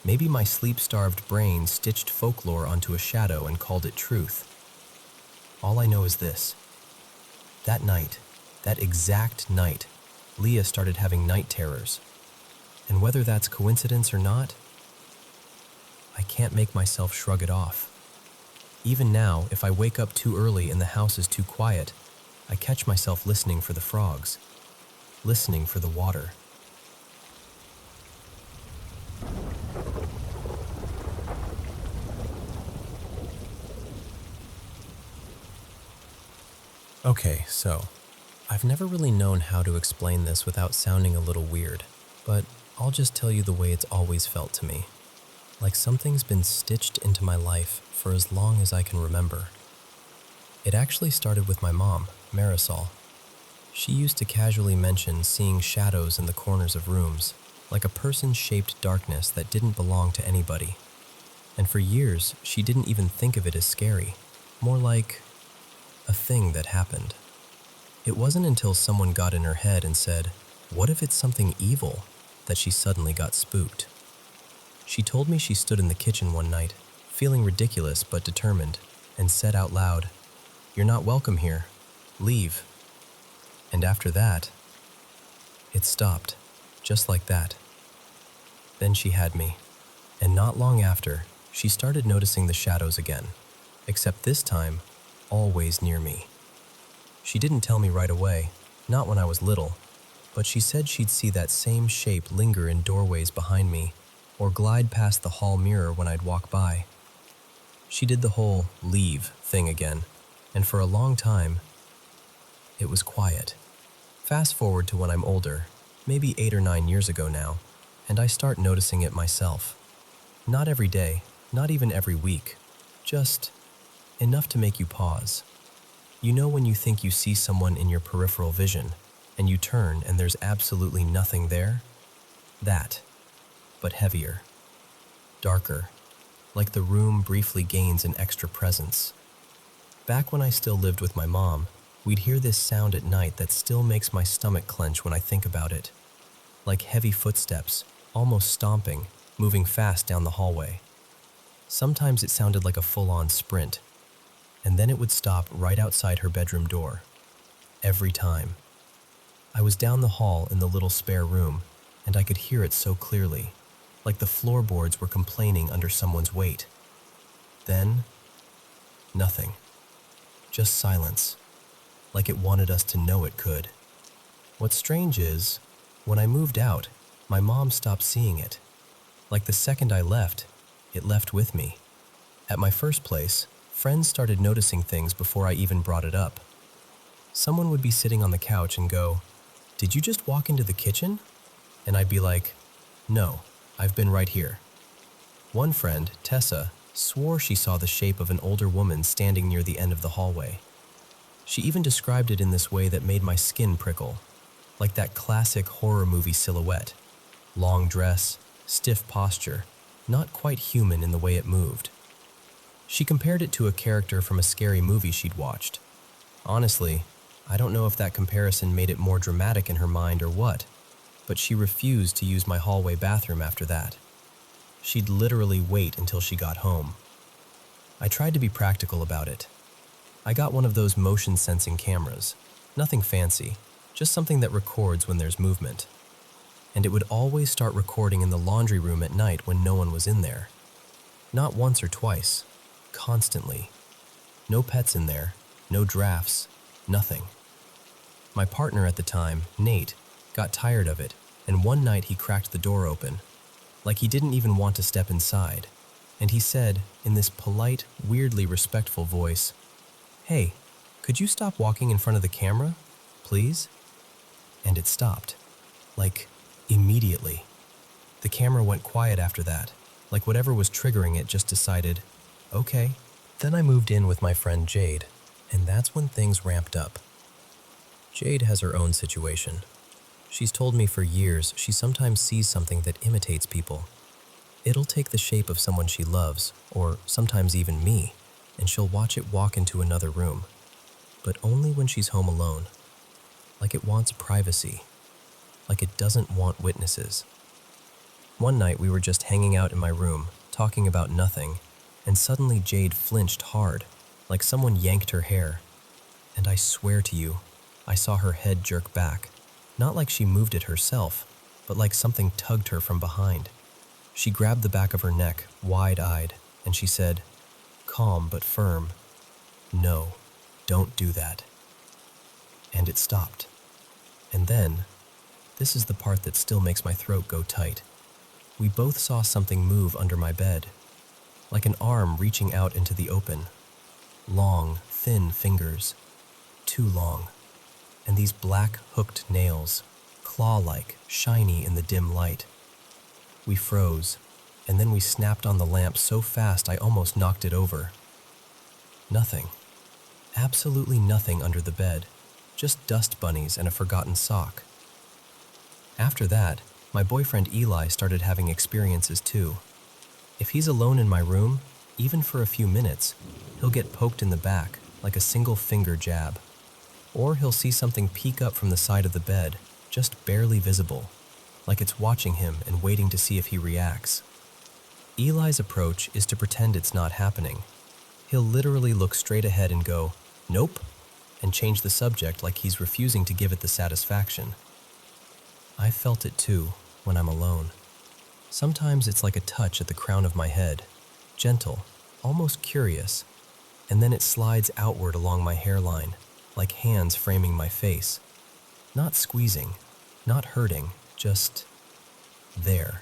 Maybe my sleep-starved brain stitched folklore onto a shadow and called it truth. All I know is this. That night, that exact night, Leah started having night terrors. And whether that's coincidence or not, I can't make myself shrug it off. Even now, if I wake up too early and the house is too quiet, I catch myself listening for the frogs, listening for the water. Okay, so, I've never really known how to explain this without sounding a little weird, but I'll just tell you the way it's always felt to me. Like something's been stitched into my life for as long as I can remember. It actually started with my mom, Marisol. She used to casually mention seeing shadows in the corners of rooms, like a person-shaped darkness that didn't belong to anybody. And for years, she didn't even think of it as scary, more like a thing that happened. It wasn't until someone got in her head and said, "What if it's something evil?" that she suddenly got spooked. She told me she stood in the kitchen one night, feeling ridiculous but determined, and said out loud, "You're not welcome here. Leave." And after that, it stopped, just like that. Then she had me, and not long after, she started noticing the shadows again, except this time, always near me. She didn't tell me right away, not when I was little, but she said she'd see that same shape linger in doorways behind me, or glide past the hall mirror when I'd walk by. She did the whole leave thing again, and for a long time, it was quiet. Fast forward to when I'm older, maybe 8 or 9 years ago now, and I start noticing it myself. Not every day, not even every week, just enough to make you pause. You know when you think you see someone in your peripheral vision, and you turn and there's absolutely nothing there? That, but heavier, darker, like the room briefly gains an extra presence. Back when I still lived with my mom, we'd hear this sound at night that still makes my stomach clench when I think about it. Like heavy footsteps, almost stomping, moving fast down the hallway. Sometimes it sounded like a full-on sprint, and then it would stop right outside her bedroom door. Every time. I was down the hall in the little spare room, and I could hear it so clearly, like the floorboards were complaining under someone's weight. Then, nothing. Just silence, like it wanted us to know it could. What's strange is, when I moved out, my mom stopped seeing it. Like the second I left, it left with me. At my first place, friends started noticing things before I even brought it up. Someone would be sitting on the couch and go, "Did you just walk into the kitchen?" And I'd be like, "No, I've been right here." One friend, Tessa, swore she saw the shape of an older woman standing near the end of the hallway. She even described it in this way that made my skin prickle, like that classic horror movie silhouette. Long dress, stiff posture, not quite human in the way it moved. She compared it to a character from a scary movie she'd watched. Honestly, I don't know if that comparison made it more dramatic in her mind or what, but she refused to use my hallway bathroom after that. She'd literally wait until she got home. I tried to be practical about it. I got one of those motion-sensing cameras. Nothing fancy, just something that records when there's movement. And it would always start recording in the laundry room at night when no one was in there. Not once or twice, constantly. No pets in there, no drafts, nothing. My partner at the time, Nate, got tired of it, and one night he cracked the door open, like he didn't even want to step inside, and he said, in this polite, weirdly respectful voice, "Hey, could you stop walking in front of the camera, please?" And it stopped, like, immediately. The camera went quiet after that, like whatever was triggering it just decided, okay. Then I moved in with my friend Jade, and that's when things ramped up. Jade has her own situation. She's told me for years she sometimes sees something that imitates people. It'll take the shape of someone she loves, or sometimes even me, and she'll watch it walk into another room, but only when she's home alone. Like it wants privacy, like it doesn't want witnesses. One night we were just hanging out in my room, talking about nothing, and suddenly Jade flinched hard, like someone yanked her hair. And I swear to you, I saw her head jerk back, not like she moved it herself, but like something tugged her from behind. She grabbed the back of her neck, wide-eyed, and she said, calm but firm, "No, don't do that." And it stopped. And then, this is the part that still makes my throat go tight. We both saw something move under my bed, like an arm reaching out into the open. Long, thin fingers, too long, and these black hooked nails, claw-like, shiny in the dim light. We froze, and then we snapped on the lamp so fast I almost knocked it over. Nothing. Absolutely nothing under the bed, just dust bunnies and a forgotten sock. After that, my boyfriend Eli started having experiences too. If he's alone in my room, even for a few minutes, he'll get poked in the back, like a single finger jab. Or he'll see something peek up from the side of the bed, just barely visible, like it's watching him and waiting to see if he reacts. Eli's approach is to pretend it's not happening. He'll literally look straight ahead and go, "Nope," and change the subject like he's refusing to give it the satisfaction. I felt it too, when I'm alone. Sometimes it's like a touch at the crown of my head, gentle, almost curious, and then it slides outward along my hairline, like hands framing my face. Not squeezing, not hurting, just there.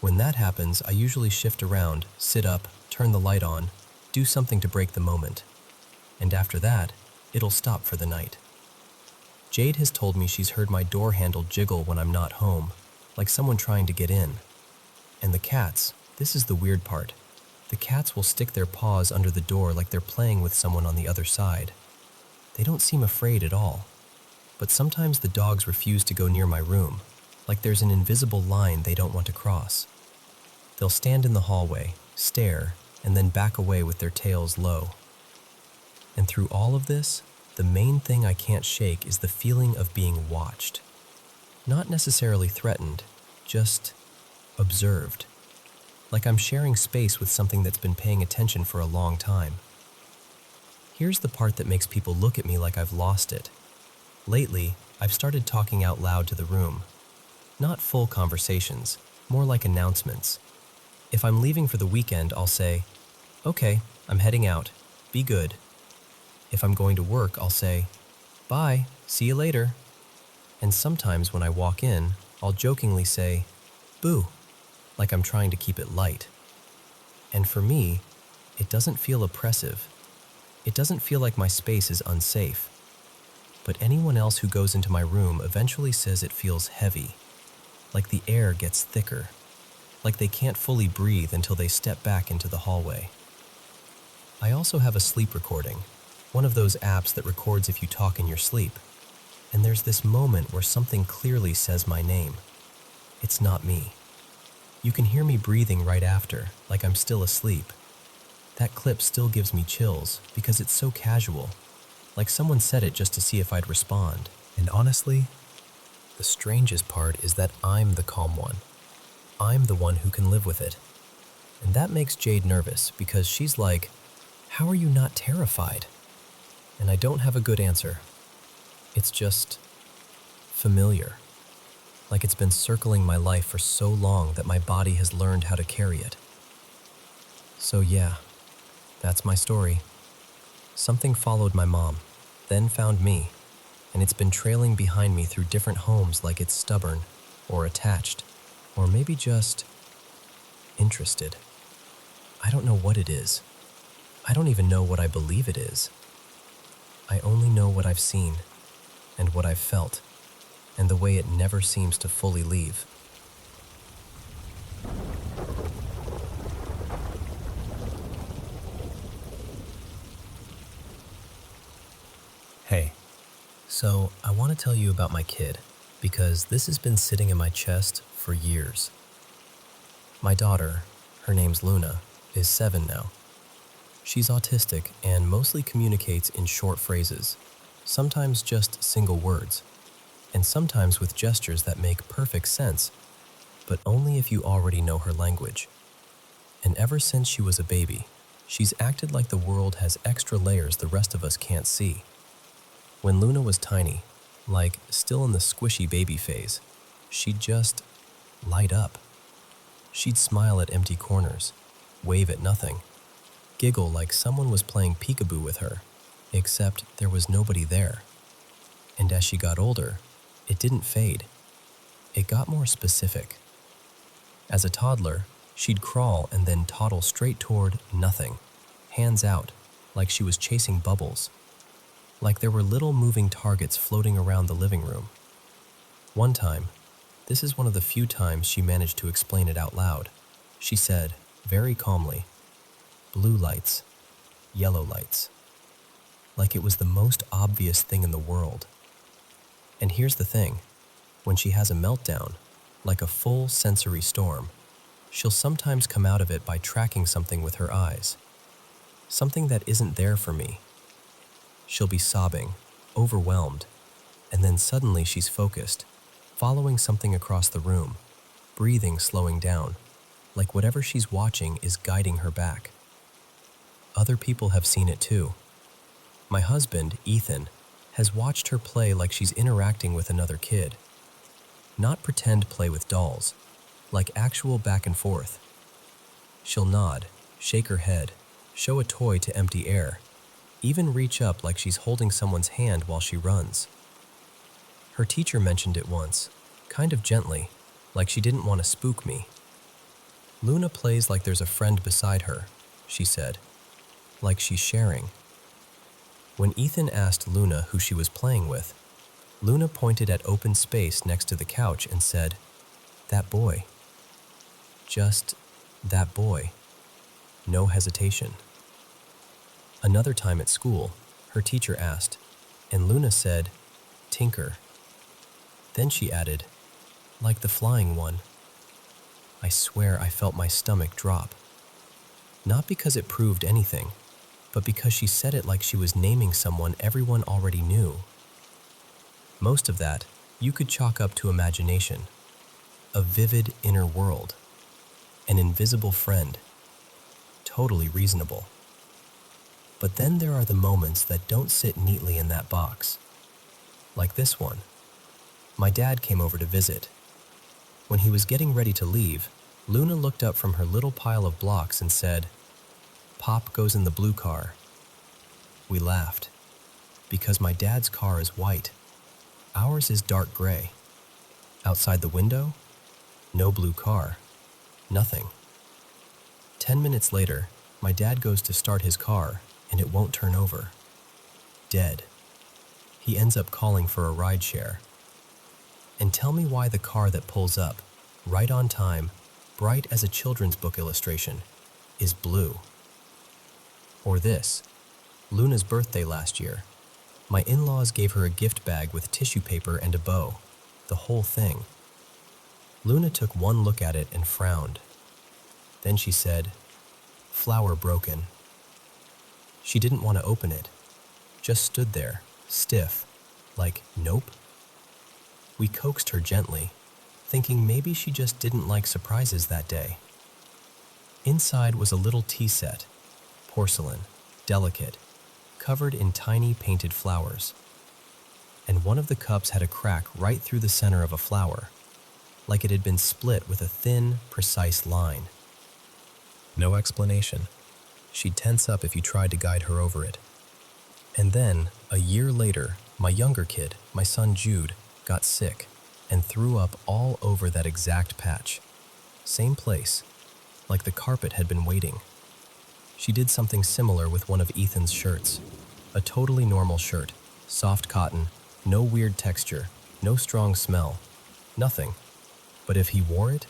When that happens, I usually shift around, sit up, turn the light on, do something to break the moment. And after that, it'll stop for the night. Jade has told me she's heard my door handle jiggle when I'm not home, like someone trying to get in. And the cats, this is the weird part. The cats will stick their paws under the door like they're playing with someone on the other side. They don't seem afraid at all. But sometimes the dogs refuse to go near my room, like there's an invisible line they don't want to cross. They'll stand in the hallway, stare, and then back away with their tails low. And through all of this, the main thing I can't shake is the feeling of being watched. Not necessarily threatened, just observed. Like I'm sharing space with something that's been paying attention for a long time. Here's the part that makes people look at me like I've lost it. Lately, I've started talking out loud to the room. Not full conversations, more like announcements. If I'm leaving for the weekend, I'll say, "Okay, I'm heading out. Be good." If I'm going to work, I'll say, "Bye, see you later." And sometimes when I walk in, I'll jokingly say, "Boo," like I'm trying to keep it light. And for me, it doesn't feel oppressive. It doesn't feel like my space is unsafe. But anyone else who goes into my room eventually says it feels heavy, like the air gets thicker, like they can't fully breathe until they step back into the hallway. I also have a sleep recording, one of those apps that records if you talk in your sleep. And there's this moment where something clearly says my name. It's not me. You can hear me breathing right after, like I'm still asleep. That clip still gives me chills because it's so casual, like someone said it just to see if I'd respond. And honestly, the strangest part is that I'm the calm one. I'm the one who can live with it. And that makes Jade nervous because she's like, "How are you not terrified?" And I don't have a good answer. It's just familiar. Like it's been circling my life for so long that my body has learned how to carry it. So yeah, that's my story. Something followed my mom, then found me, and it's been trailing behind me through different homes like it's stubborn, or attached, or maybe just interested. I don't know what it is. I don't even know what I believe it is. I only know what I've seen, and what I've felt, and the way it never seems to fully leave. Hey, so I want to tell you about my kid, because this has been sitting in my chest for years. My daughter, her name's Luna, is 7 now. She's autistic and mostly communicates in short phrases, sometimes just single words, and sometimes with gestures that make perfect sense, but only if you already know her language. And ever since she was a baby, she's acted like the world has extra layers the rest of us can't see. When Luna was tiny, like still in the squishy baby phase, she'd just light up. She'd smile at empty corners, wave at nothing, giggle like someone was playing peekaboo with her, except there was nobody there. And as she got older, it didn't fade. It got more specific. As a toddler, she'd crawl and then toddle straight toward nothing, hands out, like she was chasing bubbles, like there were little moving targets floating around the living room. One time, this is one of the few times she managed to explain it out loud, she said, very calmly, "Blue lights, yellow lights," like it was the most obvious thing in the world. And here's the thing, when she has a meltdown, like a full sensory storm, she'll sometimes come out of it by tracking something with her eyes, something that isn't there for me. She'll be sobbing, overwhelmed, and then suddenly she's focused, following something across the room, breathing slowing down, like whatever she's watching is guiding her back. Other people have seen it too. My husband, Ethan, has watched her play like she's interacting with another kid. Not pretend play with dolls, like actual back and forth. She'll nod, shake her head, show a toy to empty air, even reach up like she's holding someone's hand while she runs. Her teacher mentioned it once, kind of gently, like she didn't want to spook me. "Luna plays like there's a friend beside her," she said, like she's sharing. When Ethan asked Luna who she was playing with, Luna pointed at open space next to the couch and said, "That boy. Just that boy." No hesitation. Another time at school, her teacher asked, and Luna said, "Tinker." Then she added, "Like the flying one." I swear I felt my stomach drop. Not because it proved anything, but because she said it like she was naming someone everyone already knew. Most of that you could chalk up to imagination, a vivid inner world, an invisible friend. Totally reasonable. But then there are the moments that don't sit neatly in that box. Like this one. My dad came over to visit. When he was getting ready to leave, Luna looked up from her little pile of blocks and said, "Pop goes in the blue car." We laughed, because my dad's car is white. Ours is dark gray. Outside the window, no blue car, nothing. 10 minutes later, my dad goes to start his car and it won't turn over. Dead. He ends up calling for a ride share. And tell me why the car that pulls up, right on time, bright as a children's book illustration, is blue. Or this, Luna's birthday last year. My in-laws gave her a gift bag with tissue paper and a bow, the whole thing. Luna took one look at it and frowned. Then she said, "Flower broken." She didn't want to open it, just stood there, stiff, like, nope. We coaxed her gently, thinking maybe she just didn't like surprises that day. Inside was a little tea set, porcelain, delicate, covered in tiny painted flowers. And one of the cups had a crack right through the center of a flower, like it had been split with a thin, precise line. No explanation. She'd tense up if you tried to guide her over it. And then, a year later, my younger kid, my son Jude, got sick and threw up all over that exact patch. Same place, like the carpet had been waiting. She did something similar with one of Ethan's shirts. A totally normal shirt, soft cotton, no weird texture, no strong smell, nothing. But if he wore it,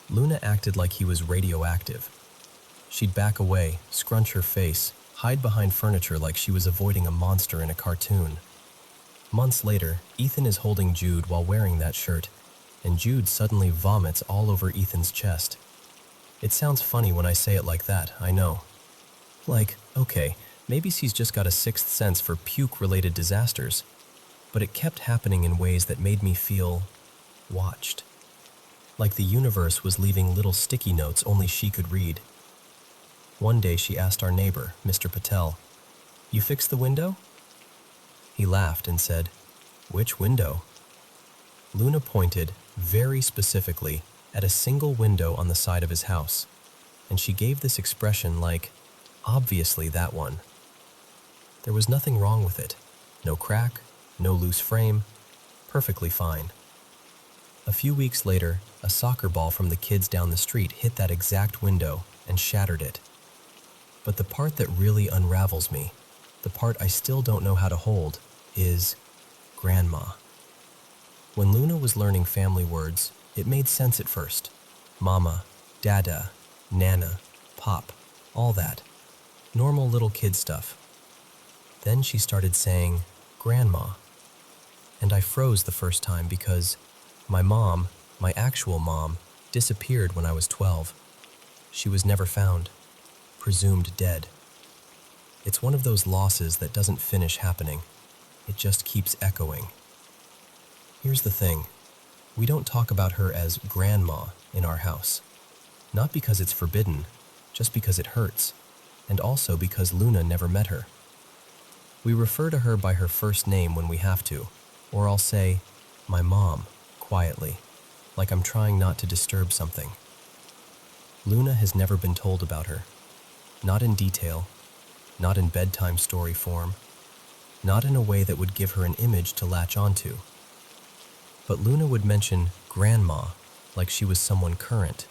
Luna acted like he was radioactive. She'd back away, scrunch her face, hide behind furniture like she was avoiding a monster in a cartoon. Months later, Ethan is holding Jude while wearing that shirt, and Jude suddenly vomits all over Ethan's chest. It sounds funny when I say it like that, I know. Like, okay, maybe she's just got a sixth sense for puke-related disasters, but it kept happening in ways that made me feel watched. Like the universe was leaving little sticky notes only she could read. One day she asked our neighbor, Mr. Patel, "You fixed the window?" He laughed and said, "Which window?" Luna pointed, very specifically, at a single window on the side of his house, and she gave this expression like, "Obviously that one." There was nothing wrong with it. No crack, no loose frame, perfectly fine. A few weeks later, a soccer ball from the kids down the street hit that exact window and shattered it. But the part that really unravels me, the part I still don't know how to hold, is Grandma. When Luna was learning family words, it made sense at first. Mama, Dada, Nana, Pop, all that. Normal little kid stuff. Then she started saying, Grandma. And I froze the first time because my mom, my actual mom, disappeared when I was 12. She was never found, presumed dead. It's one of those losses that doesn't finish happening. It just keeps echoing. Here's the thing. We don't talk about her as Grandma in our house. Not because it's forbidden, just because it hurts, and also because Luna never met her. We refer to her by her first name when we have to, or I'll say, my mom, quietly, like I'm trying not to disturb something. Luna has never been told about her. Not in detail, not in bedtime story form, not in a way that would give her an image to latch onto. But Luna would mention Grandma like she was someone current.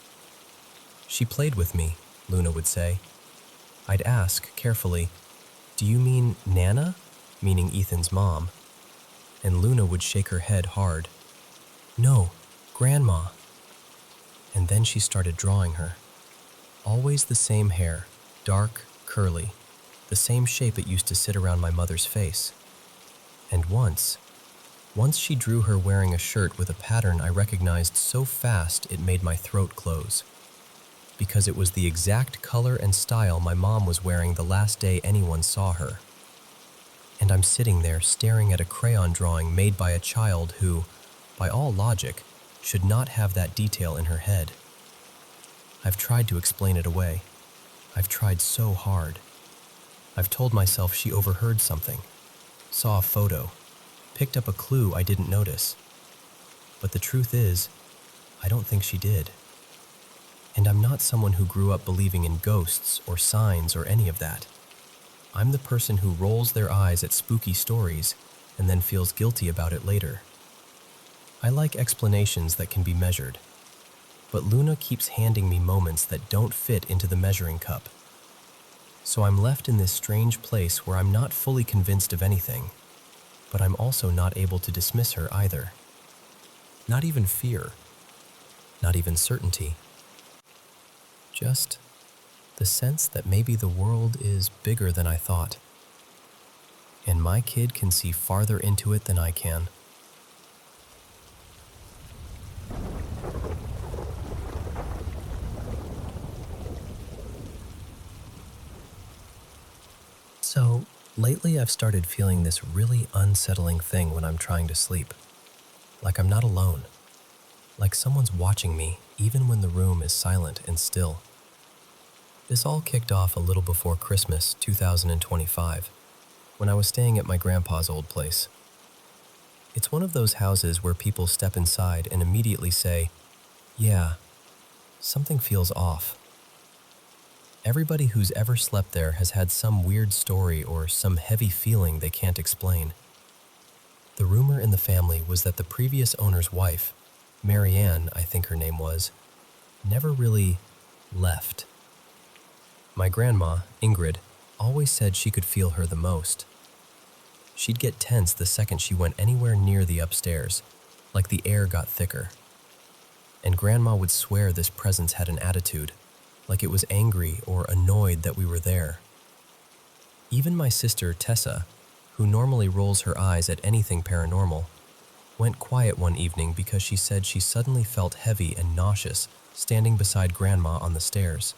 She played with me, Luna would say. I'd ask, carefully, do you mean Nana? Meaning Ethan's mom. and Luna would shake her head hard. "No, Grandma." And then she started drawing her. Always the same hair, dark, curly, the same shape it used to sit around my mother's face. And once she drew her wearing a shirt with a pattern I recognized so fast it made my throat close. Because it was the exact color and style my mom was wearing the last day anyone saw her. And I'm sitting there staring at a crayon drawing made by a child who, by all logic, should not have that detail in her head. I've tried to explain it away. I've tried so hard. I've told myself she overheard something, saw a photo, picked up a clue I didn't notice. But the truth is, I don't think she did. And I'm not someone who grew up believing in ghosts or signs or any of that. I'm the person who rolls their eyes at spooky stories and then feels guilty about it later. I like explanations that can be measured, but Luna keeps handing me moments that don't fit into the measuring cup. So I'm left in this strange place where I'm not fully convinced of anything, but I'm also not able to dismiss her either. Not even fear, not even certainty. Just the sense that maybe the world is bigger than I thought, and my kid can see farther into it than I can. So, lately I've started feeling this really unsettling thing when I'm trying to sleep. Like I'm not alone. Like someone's watching me even when the room is silent and still. This all kicked off a little before Christmas 2025, when I was staying at my grandpa's old place. It's one of those houses where people step inside and immediately say, "Yeah, something feels off." Everybody who's ever slept there has had some weird story or some heavy feeling they can't explain. The rumor in the family was that the previous owner's wife, Marianne, I think her name was, never really left. My grandma, Ingrid, always said she could feel her the most. She'd get tense the second she went anywhere near the upstairs, like the air got thicker. And Grandma would swear this presence had an attitude, like it was angry or annoyed that we were there. Even my sister, Tessa, who normally rolls her eyes at anything paranormal, went quiet one evening because she said she suddenly felt heavy and nauseous standing beside Grandma on the stairs.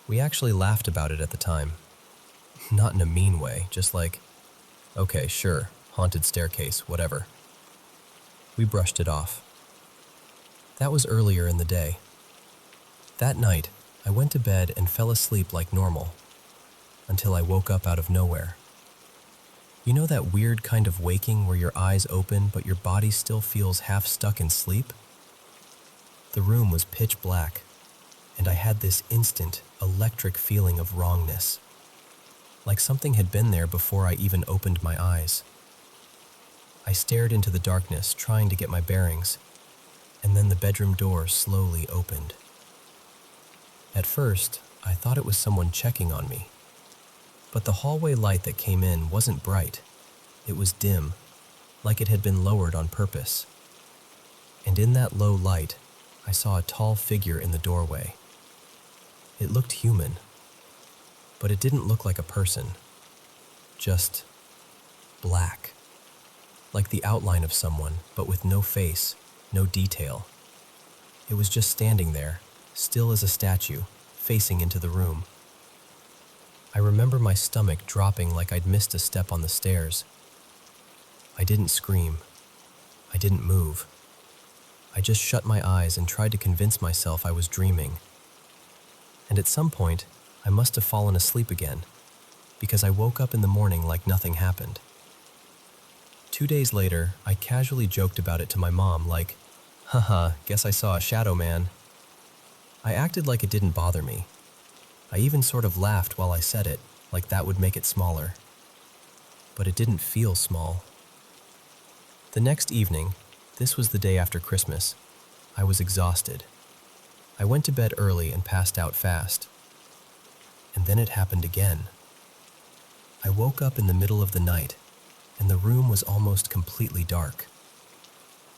We actually laughed about it at the time. Not in a mean way, just like, okay, sure, haunted staircase, whatever. We brushed it off. That was earlier in the day. That night, I went to bed and fell asleep like normal, until I woke up out of nowhere. You know that weird kind of waking where your eyes open but your body still feels half stuck in sleep? The room was pitch black, and I had this instant, electric feeling of wrongness, like something had been there before I even opened my eyes. I stared into the darkness, trying to get my bearings, and then the bedroom door slowly opened. At first, I thought it was someone checking on me, but the hallway light that came in wasn't bright. It was dim, like it had been lowered on purpose. And in that low light, I saw a tall figure in the doorway. It looked human, but it didn't look like a person. Just black, like the outline of someone, but with no face, no detail. It was just standing there, still as a statue, facing into the room. I remember my stomach dropping like I'd missed a step on the stairs. I didn't scream. I didn't move. I just shut my eyes and tried to convince myself I was dreaming. And at some point, I must have fallen asleep again, because I woke up in the morning like nothing happened. 2 days later, I casually joked about it to my mom like, "Haha, guess I saw a shadow man." I acted like it didn't bother me. I even sort of laughed while I said it, like that would make it smaller. But it didn't feel small. The next evening, this was the day after Christmas, I was exhausted. I went to bed early and passed out fast. And then it happened again. I woke up in the middle of the night, and the room was almost completely dark.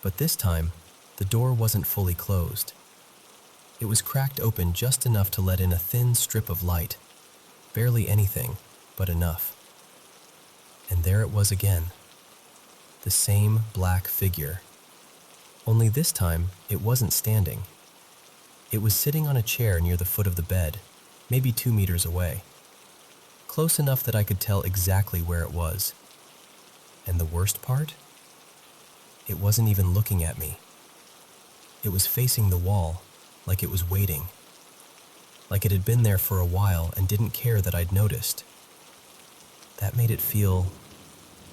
But this time, the door wasn't fully closed. It was cracked open just enough to let in a thin strip of light, barely anything, but enough. And there it was again, the same black figure. Only this time, it wasn't standing. It was sitting on a chair near the foot of the bed, maybe 2 meters away. Close enough that I could tell exactly where it was. And the worst part? It wasn't even looking at me. It was facing the wall, like it was waiting. Like it had been there for a while and didn't care that I'd noticed. That made it feel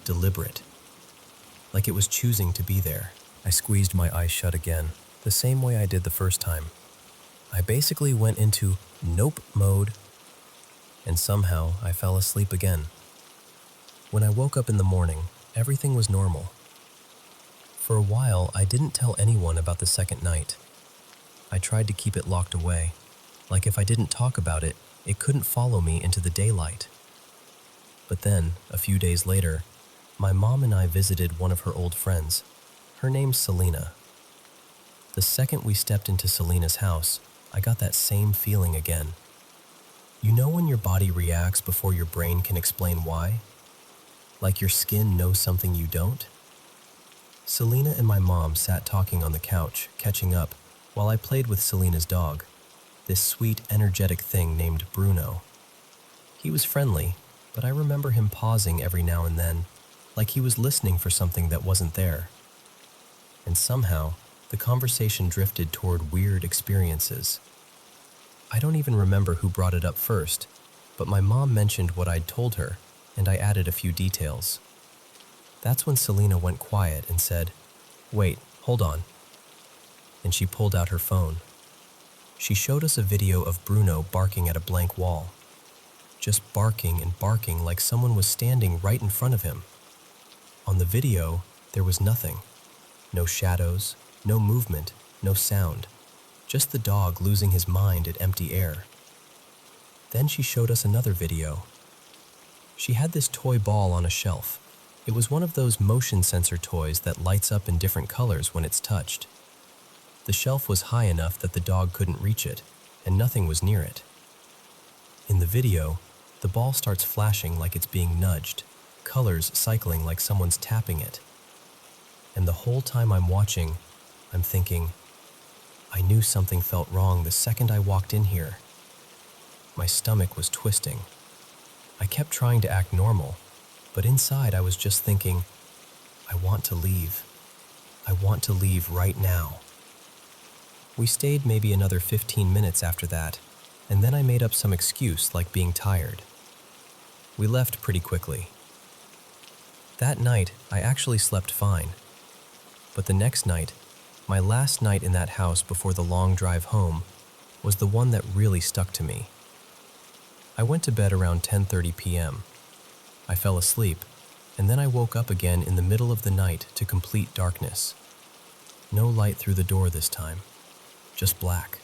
deliberate. Like it was choosing to be there. I squeezed my eyes shut again, the same way I did the first time. I basically went into nope mode, and somehow I fell asleep again. When I woke up in the morning, everything was normal. For a while, I didn't tell anyone about the second night. I tried to keep it locked away, like if I didn't talk about it, it couldn't follow me into the daylight. But then, a few days later, my mom and I visited one of her old friends. Her name's Selena. The second we stepped into Selena's house, I got that same feeling again. You know when your body reacts before your brain can explain why? Like your skin knows something you don't? Selena and my mom sat talking on the couch, catching up, while I played with Selena's dog, this sweet, energetic thing named Bruno. He was friendly, but I remember him pausing every now and then, like he was listening for something that wasn't there. And somehow, the conversation drifted toward weird experiences. I don't even remember who brought it up first, but my mom mentioned what I'd told her, and I added a few details. That's when Selena went quiet and said, "Wait, hold on." And she pulled out her phone. She showed us a video of Bruno barking at a blank wall. Just barking and barking like someone was standing right in front of him. On the video, there was nothing. No shadows, no movement, no sound. Just the dog losing his mind at empty air. Then she showed us another video. She had this toy ball on a shelf. It was one of those motion sensor toys that lights up in different colors when it's touched. The shelf was high enough that the dog couldn't reach it, and nothing was near it. In the video, the ball starts flashing like it's being nudged, colors cycling like someone's tapping it. And the whole time I'm watching, I'm thinking, I knew something felt wrong the second I walked in here. My stomach was twisting. I kept trying to act normal, but inside I was just thinking, I want to leave. I want to leave right now. We stayed maybe another 15 minutes after that, and then I made up some excuse like being tired. We left pretty quickly. That night, I actually slept fine. But the next night, my last night in that house before the long drive home, was the one that really stuck to me. I went to bed around 10:30 p.m. I fell asleep, and then I woke up again in the middle of the night to complete darkness. No light through the door this time, just black.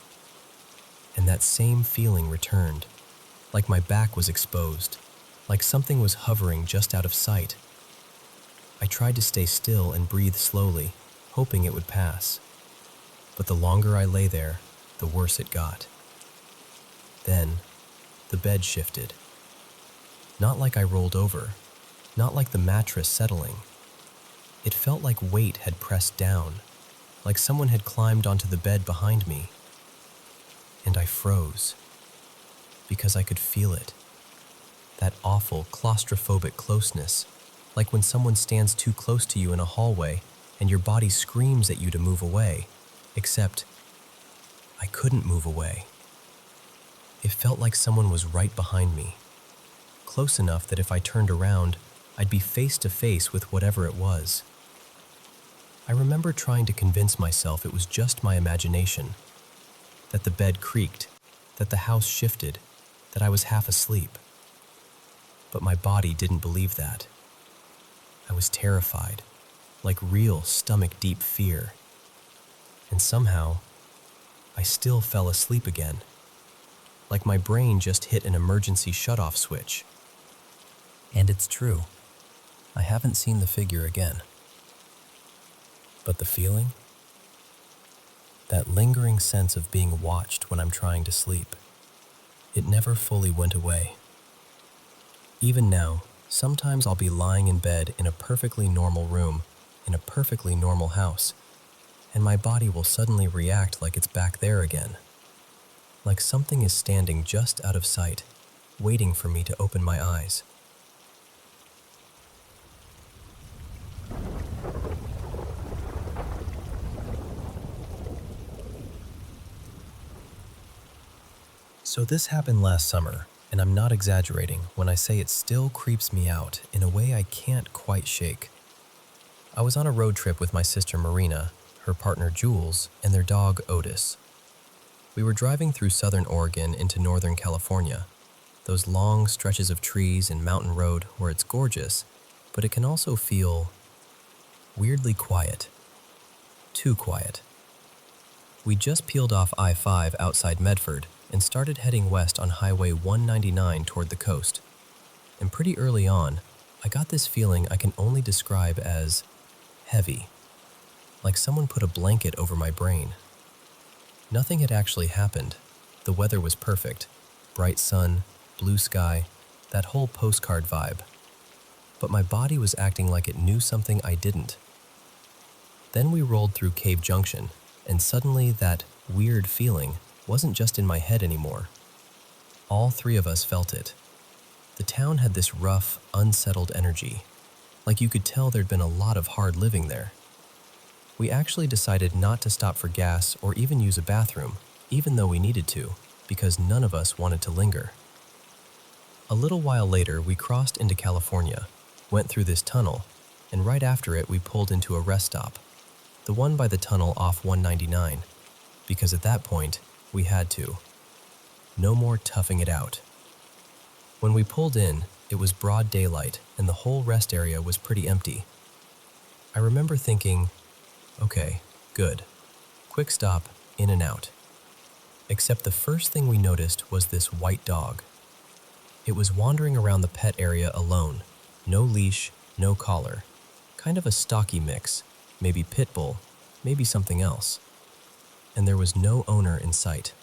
And that same feeling returned, like my back was exposed, like something was hovering just out of sight. I tried to stay still and breathe slowly, hoping it would pass. But the longer I lay there, the worse it got. Then, the bed shifted. Not like I rolled over, not like the mattress settling. It felt like weight had pressed down, like someone had climbed onto the bed behind me. And I froze, because I could feel it. That awful claustrophobic closeness, like when someone stands too close to you in a hallway and your body screams at you to move away, except I couldn't move away. It felt like someone was right behind me, close enough that if I turned around, I'd be face to face with whatever it was. I remember trying to convince myself it was just my imagination, that the bed creaked, that the house shifted, that I was half asleep. But my body didn't believe that. I was terrified, like real stomach-deep fear. And somehow, I still fell asleep again, like my brain just hit an emergency shut-off switch. And it's true. I haven't seen the figure again. But the feeling? That lingering sense of being watched when I'm trying to sleep. It never fully went away. Even now, sometimes I'll be lying in bed in a perfectly normal room, in a perfectly normal house, and my body will suddenly react like it's back there again. Like something is standing just out of sight, waiting for me to open my eyes. So this happened last summer, and I'm not exaggerating when I say it still creeps me out in a way I can't quite shake. I was on a road trip with my sister Marina, her partner Jules, and their dog Otis. We were driving through southern Oregon into northern California, those long stretches of trees and mountain road where it's gorgeous, but it can also feel weirdly quiet. Too quiet. We just peeled off I-5 outside Medford and started heading west on Highway 199 toward the coast. And pretty early on, I got this feeling I can only describe as heavy, like someone put a blanket over my brain. Nothing had actually happened. The weather was perfect. Bright sun, blue sky, that whole postcard vibe. But my body was acting like it knew something I didn't. Then we rolled through Cave Junction, and suddenly that weird feeling wasn't just in my head anymore. All three of us felt it. The town had this rough, unsettled energy, like you could tell there'd been a lot of hard living there. We actually decided not to stop for gas or even use a bathroom, even though we needed to, because none of us wanted to linger. A little while later, we crossed into California, went through this tunnel, and right after it we pulled into a rest stop, the one by the tunnel off 199, because at that point, we had to. No more toughing it out. When we pulled in, it was broad daylight and the whole rest area was pretty empty. I remember thinking, okay, good. Quick stop, in and out. Except the first thing we noticed was this white dog. It was wandering around the pet area alone, no leash, no collar, kind of a stocky mix, maybe pit bull, maybe something else. And there was no owner in sight.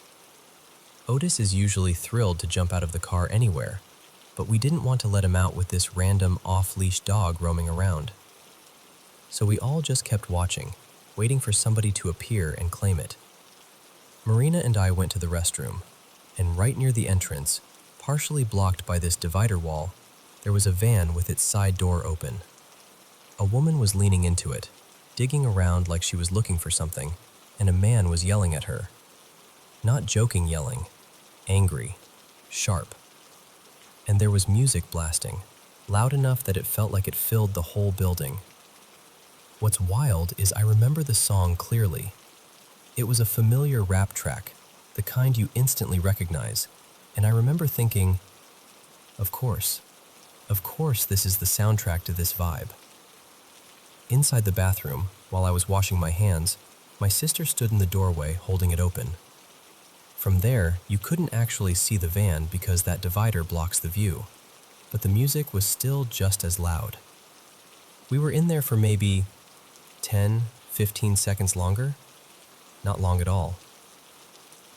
Otis is usually thrilled to jump out of the car anywhere, but we didn't want to let him out with this random off-leash dog roaming around. So we all just kept watching, waiting for somebody to appear and claim it. Marina and I went to the restroom, and right near the entrance, partially blocked by this divider wall, there was a van with its side door open. A woman was leaning into it, digging around like she was looking for something, and a man was yelling at her. Not joking yelling, angry, sharp. And there was music blasting, loud enough that it felt like it filled the whole building. What's wild is I remember the song clearly. It was a familiar rap track, the kind you instantly recognize, and I remember thinking, of course this is the soundtrack to this vibe. Inside the bathroom, while I was washing my hands, my sister stood in the doorway holding it open. From there, you couldn't actually see the van because that divider blocks the view, but the music was still just as loud. We were in there for maybe 10, 15 seconds longer? Not long at all.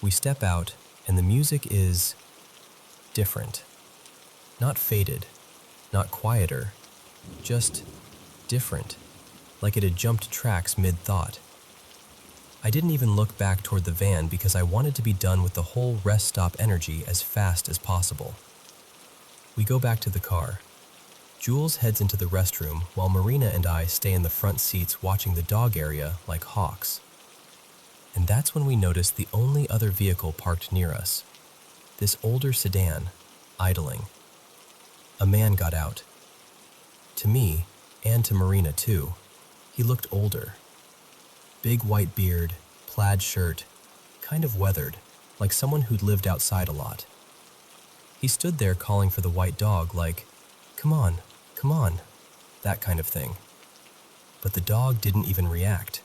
We step out, and the music is different. Not faded, not quieter, just different, like it had jumped tracks mid-thought. I didn't even look back toward the van because I wanted to be done with the whole rest stop energy as fast as possible. We go back to the car. Jules heads into the restroom while Marina and I stay in the front seats watching the dog area like hawks. And that's when we notice the only other vehicle parked near us. This older sedan, idling. A man got out. To me, and to Marina too, he looked older. Big white beard, plaid shirt, kind of weathered, like someone who'd lived outside a lot. He stood there calling for the white dog like, come on, that kind of thing. But the dog didn't even react.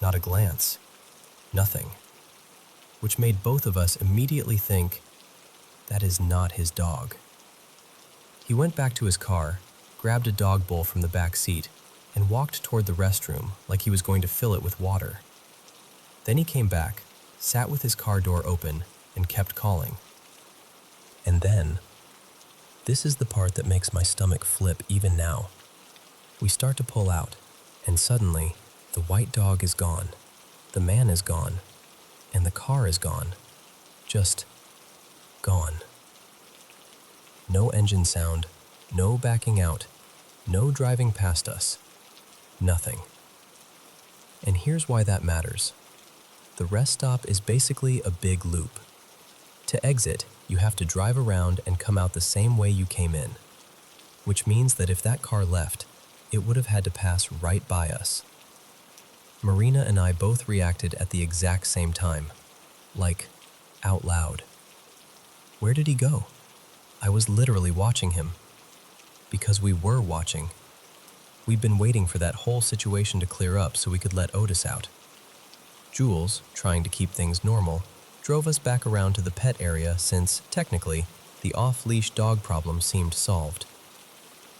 Not a glance. Nothing. Which made both of us immediately think, that is not his dog. He went back to his car, grabbed a dog bowl from the back seat, and walked toward the restroom like he was going to fill it with water. Then he came back, sat with his car door open, and kept calling. And then, this is the part that makes my stomach flip even now. We start to pull out, and suddenly, the white dog is gone, the man is gone, and the car is gone. Just gone. No engine sound, no backing out, no driving past us. Nothing. And here's why that matters. The rest stop is basically a big loop. To exit, you have to drive around and come out the same way you came in, which means that if that car left, it would have had to pass right by us. Marina and I both reacted at the exact same time, like, out loud. Where did he go? I was literally watching him. Because we were watching. We'd been waiting for that whole situation to clear up so we could let Otis out. Jules, trying to keep things normal, drove us back around to the pet area since, technically, the off-leash dog problem seemed solved.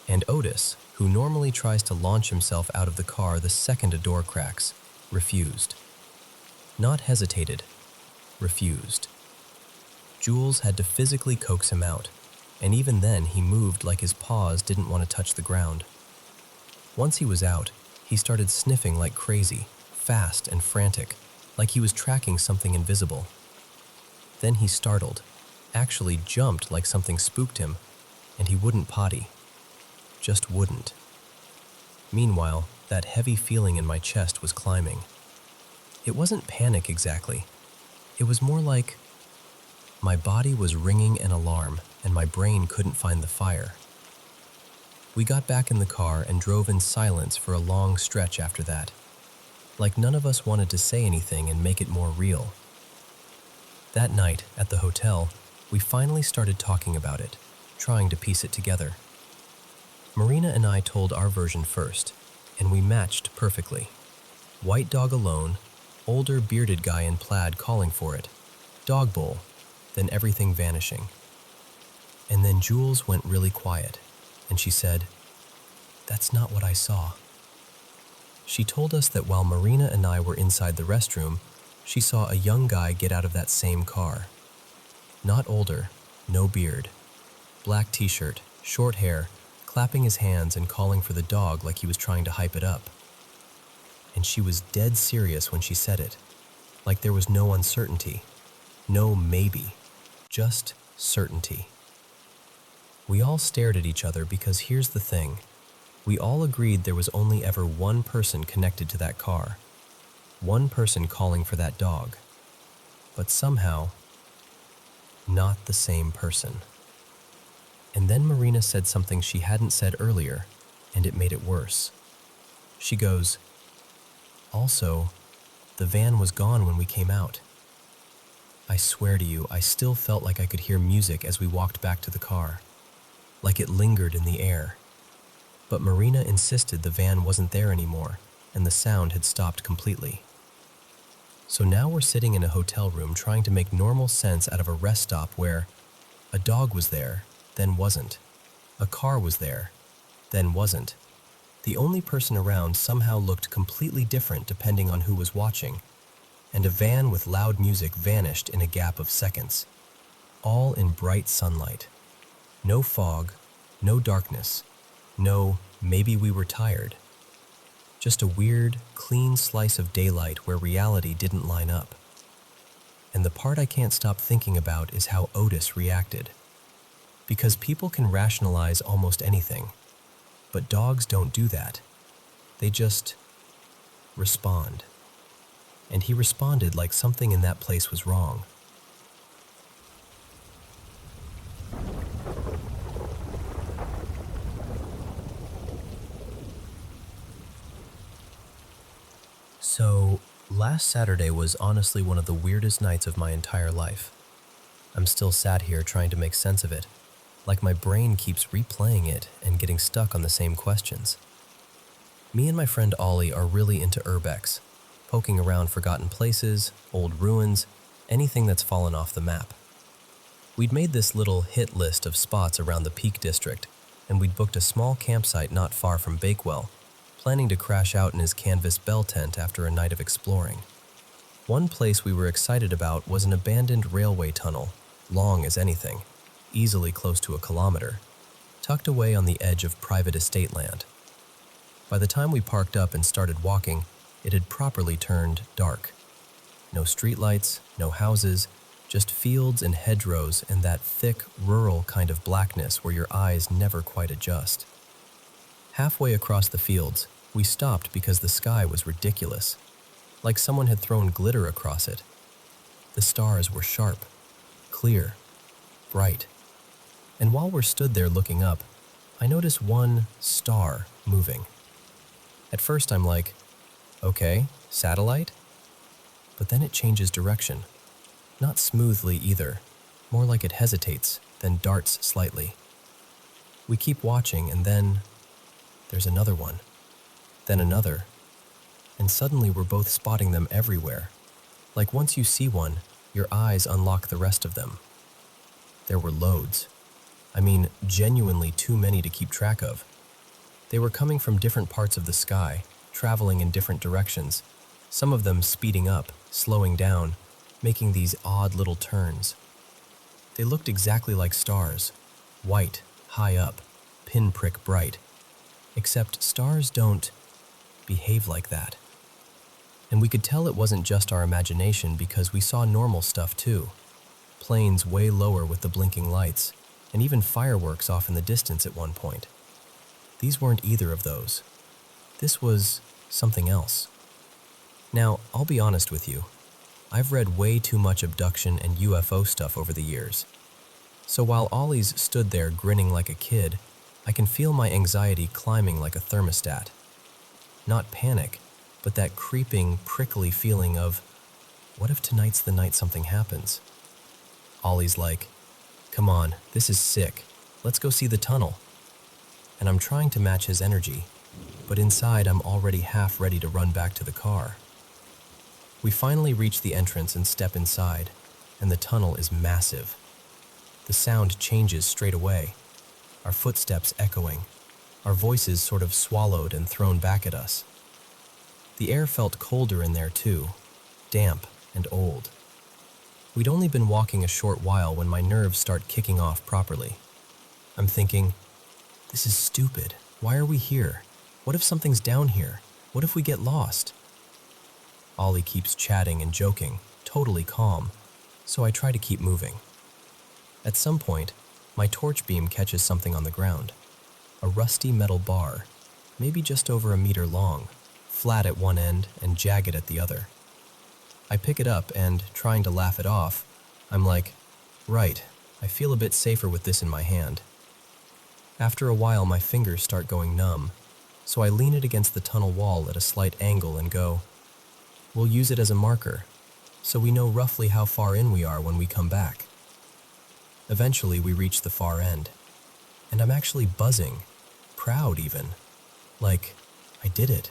And Otis, who normally tries to launch himself out of the car the second a door cracks, refused. Not hesitated, refused. Jules had to physically coax him out, and even then he moved like his paws didn't want to touch the ground. Once he was out, he started sniffing like crazy, fast and frantic, like he was tracking something invisible. Then he startled, actually jumped like something spooked him, and he wouldn't potty. Just wouldn't. Meanwhile, that heavy feeling in my chest was climbing. It wasn't panic exactly. It was more like my body was ringing an alarm and my brain couldn't find the fire. We got back in the car and drove in silence for a long stretch after that, like none of us wanted to say anything and make it more real. That night, at the hotel, we finally started talking about it, trying to piece it together. Marina and I told our version first, and we matched perfectly. White dog alone, older bearded guy in plaid calling for it, dog bowl, then everything vanishing. And then Jules went really quiet, and she said, "That's not what I saw." She told us that while Marina and I were inside the restroom, she saw a young guy get out of that same car. Not older, no beard, black t-shirt, short hair, clapping his hands and calling for the dog like he was trying to hype it up. And she was dead serious when she said it, like there was no uncertainty, no maybe, just certainty. We all stared at each other because here's the thing. We all agreed there was only ever one person connected to that car. One person calling for that dog. But somehow, not the same person. And then Marina said something she hadn't said earlier, and it made it worse. She goes, "Also, the van was gone when we came out." I swear to you, I still felt like I could hear music as we walked back to the car, like it lingered in the air. But Marina insisted the van wasn't there anymore, and the sound had stopped completely. So now we're sitting in a hotel room trying to make normal sense out of a rest stop where a dog was there, then wasn't. A car was there, then wasn't. The only person around somehow looked completely different depending on who was watching, and a van with loud music vanished in a gap of seconds, all in bright sunlight. No fog, no darkness, no maybe we were tired. Just a weird, clean slice of daylight where reality didn't line up. And the part I can't stop thinking about is how Otis reacted. Because people can rationalize almost anything, but dogs don't do that. They just respond. And he responded like something in that place was wrong. So, last Saturday was honestly one of the weirdest nights of my entire life. I'm still sat here trying to make sense of it, like my brain keeps replaying it and getting stuck on the same questions. Me and my friend Ollie are really into urbex, poking around forgotten places, old ruins, anything that's fallen off the map. We'd made this little hit list of spots around the Peak District, and we'd booked a small campsite not far from Bakewell, planning to crash out in his canvas bell tent after a night of exploring. One place we were excited about was an abandoned railway tunnel, long as anything, easily close to a kilometer, tucked away on the edge of private estate land. By the time we parked up and started walking, it had properly turned dark. No streetlights, no houses, just fields and hedgerows and that thick, rural kind of blackness where your eyes never quite adjust. Halfway across the fields, we stopped because the sky was ridiculous, like someone had thrown glitter across it. The stars were sharp, clear, bright. And while we're stood there looking up, I notice one star moving. At first I'm like, okay, satellite? But then it changes direction. Not smoothly either, more like it hesitates, then darts slightly. We keep watching and then there's another one, then another, and suddenly we're both spotting them everywhere. Like once you see one, your eyes unlock the rest of them. There were loads. I mean, genuinely too many to keep track of. They were coming from different parts of the sky, traveling in different directions, some of them speeding up, slowing down, making these odd little turns. They looked exactly like stars, white, high up, pinprick bright. Except stars don't behave like that. And we could tell it wasn't just our imagination because we saw normal stuff too. Planes way lower with the blinking lights, and even fireworks off in the distance at one point. These weren't either of those. This was something else. Now, I'll be honest with you. I've read way too much abduction and UFO stuff over the years. So while Ollie's stood there grinning like a kid, I can feel my anxiety climbing like a thermostat. Not panic, but that creeping, prickly feeling of, what if tonight's the night something happens? Ollie's like, come on, this is sick. Let's go see the tunnel. And I'm trying to match his energy, but inside I'm already half ready to run back to the car. We finally reach the entrance and step inside, and the tunnel is massive. The sound changes straight away, our footsteps echoing, our voices sort of swallowed and thrown back at us. The air felt colder in there too, damp and old. We'd only been walking a short while when my nerves start kicking off properly. I'm thinking, this is stupid. Why are we here? What if something's down here? What if we get lost? Ollie keeps chatting and joking, totally calm, so I try to keep moving. At some point, my torch beam catches something on the ground. A rusty metal bar, maybe just over a meter long, flat at one end and jagged at the other. I pick it up and, trying to laugh it off, I'm like, right, I feel a bit safer with this in my hand. After a while, my fingers start going numb, so I lean it against the tunnel wall at a slight angle and go, we'll use it as a marker, so we know roughly how far in we are when we come back. Eventually, we reach the far end, and I'm actually buzzing, proud even, like, I did it.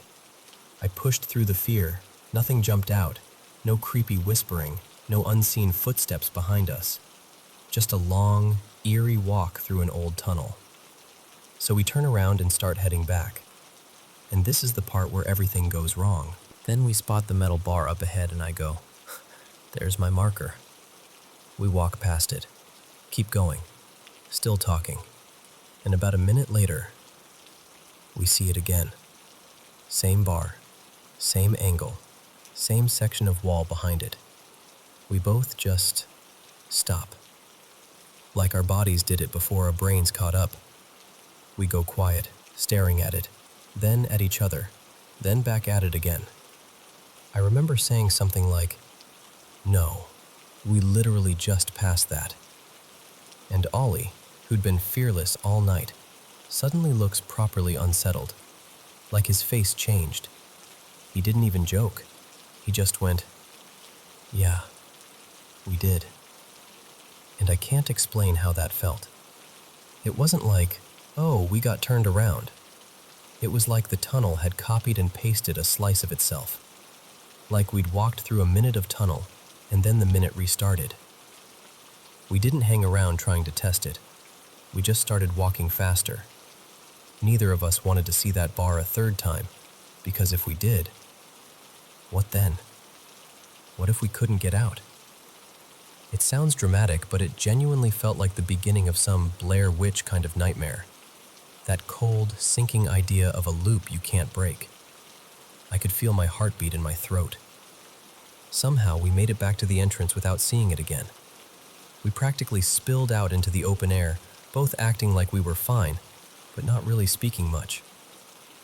I pushed through the fear, nothing jumped out, no creepy whispering, no unseen footsteps behind us, just a long, eerie walk through an old tunnel. So we turn around and start heading back, and this is the part where everything goes wrong. Then we spot the metal bar up ahead and I go, there's my marker. We walk past it. Keep going, still talking, and about a minute later, we see it again. Same bar, same angle, same section of wall behind it. We both just stop. Like our bodies did it before our brains caught up. We go quiet, staring at it, then at each other, then back at it again. I remember saying something like, no, we literally just passed that. And Ollie, who'd been fearless all night, suddenly looks properly unsettled, like his face changed. He didn't even joke. He just went, yeah, we did. And I can't explain how that felt. It wasn't like, oh, we got turned around. It was like the tunnel had copied and pasted a slice of itself. Like we'd walked through a minute of tunnel, and then the minute restarted. We didn't hang around trying to test it. We just started walking faster, Neither of us wanted to see that bar a third time, because if we did, what then? What if we couldn't get out? It sounds dramatic, but it genuinely felt like the beginning of some Blair Witch kind of nightmare. That cold, sinking idea of a loop you can't break. I could feel my heartbeat in my throat. Somehow we made it back to the entrance without seeing it again. We practically spilled out into the open air, both acting like we were fine, but not really speaking much.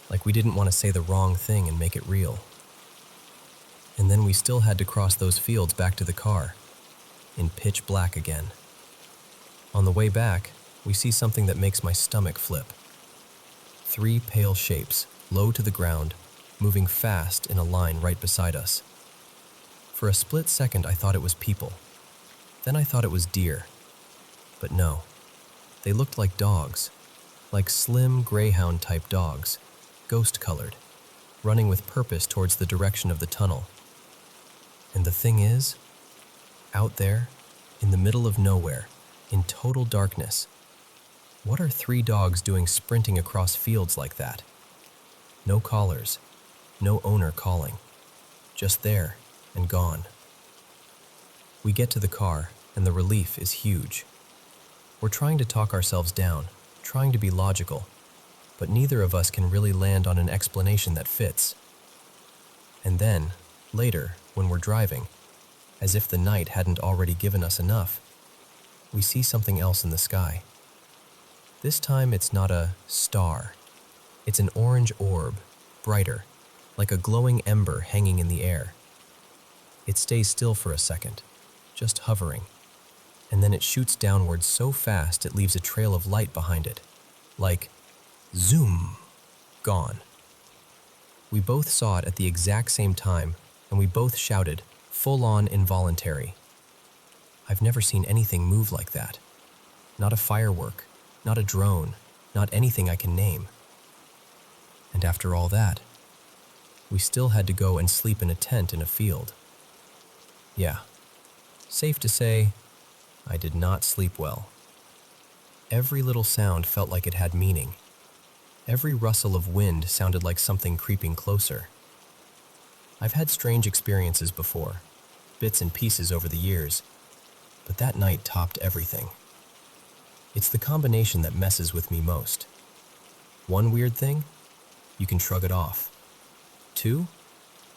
Like we didn't want to say the wrong thing and make it real. And then we still had to cross those fields back to the car, in pitch black again. On the way back, we see something that makes my stomach flip. 3 pale shapes, low to the ground, moving fast in a line right beside us. For a split second, I thought it was people. Then I thought it was deer. But no, they looked like dogs, like slim greyhound-type dogs, ghost-colored, running with purpose towards the direction of the tunnel. And the thing is, out there, in the middle of nowhere, in total darkness, what are 3 dogs doing sprinting across fields like that? No callers, no owner calling, just there and gone. We get to the car, and the relief is huge. We're trying to talk ourselves down, trying to be logical, but neither of us can really land on an explanation that fits. And then, later, when we're driving, as if the night hadn't already given us enough, we see something else in the sky. This time it's not a star. It's an orange orb, brighter, like a glowing ember hanging in the air. It stays still for a second, just hovering, and then it shoots downwards so fast it leaves a trail of light behind it, like zoom, gone. We both saw it at the exact same time, and we both shouted, full-on involuntary. I've never seen anything move like that. Not a firework, not a drone, not anything I can name. And after all that, we still had to go and sleep in a tent in a field. Yeah, safe to say, I did not sleep well. Every little sound felt like it had meaning. Every rustle of wind sounded like something creeping closer. I've had strange experiences before, bits and pieces over the years, but that night topped everything. It's the combination that messes with me most. 1 weird thing, you can shrug it off. 2,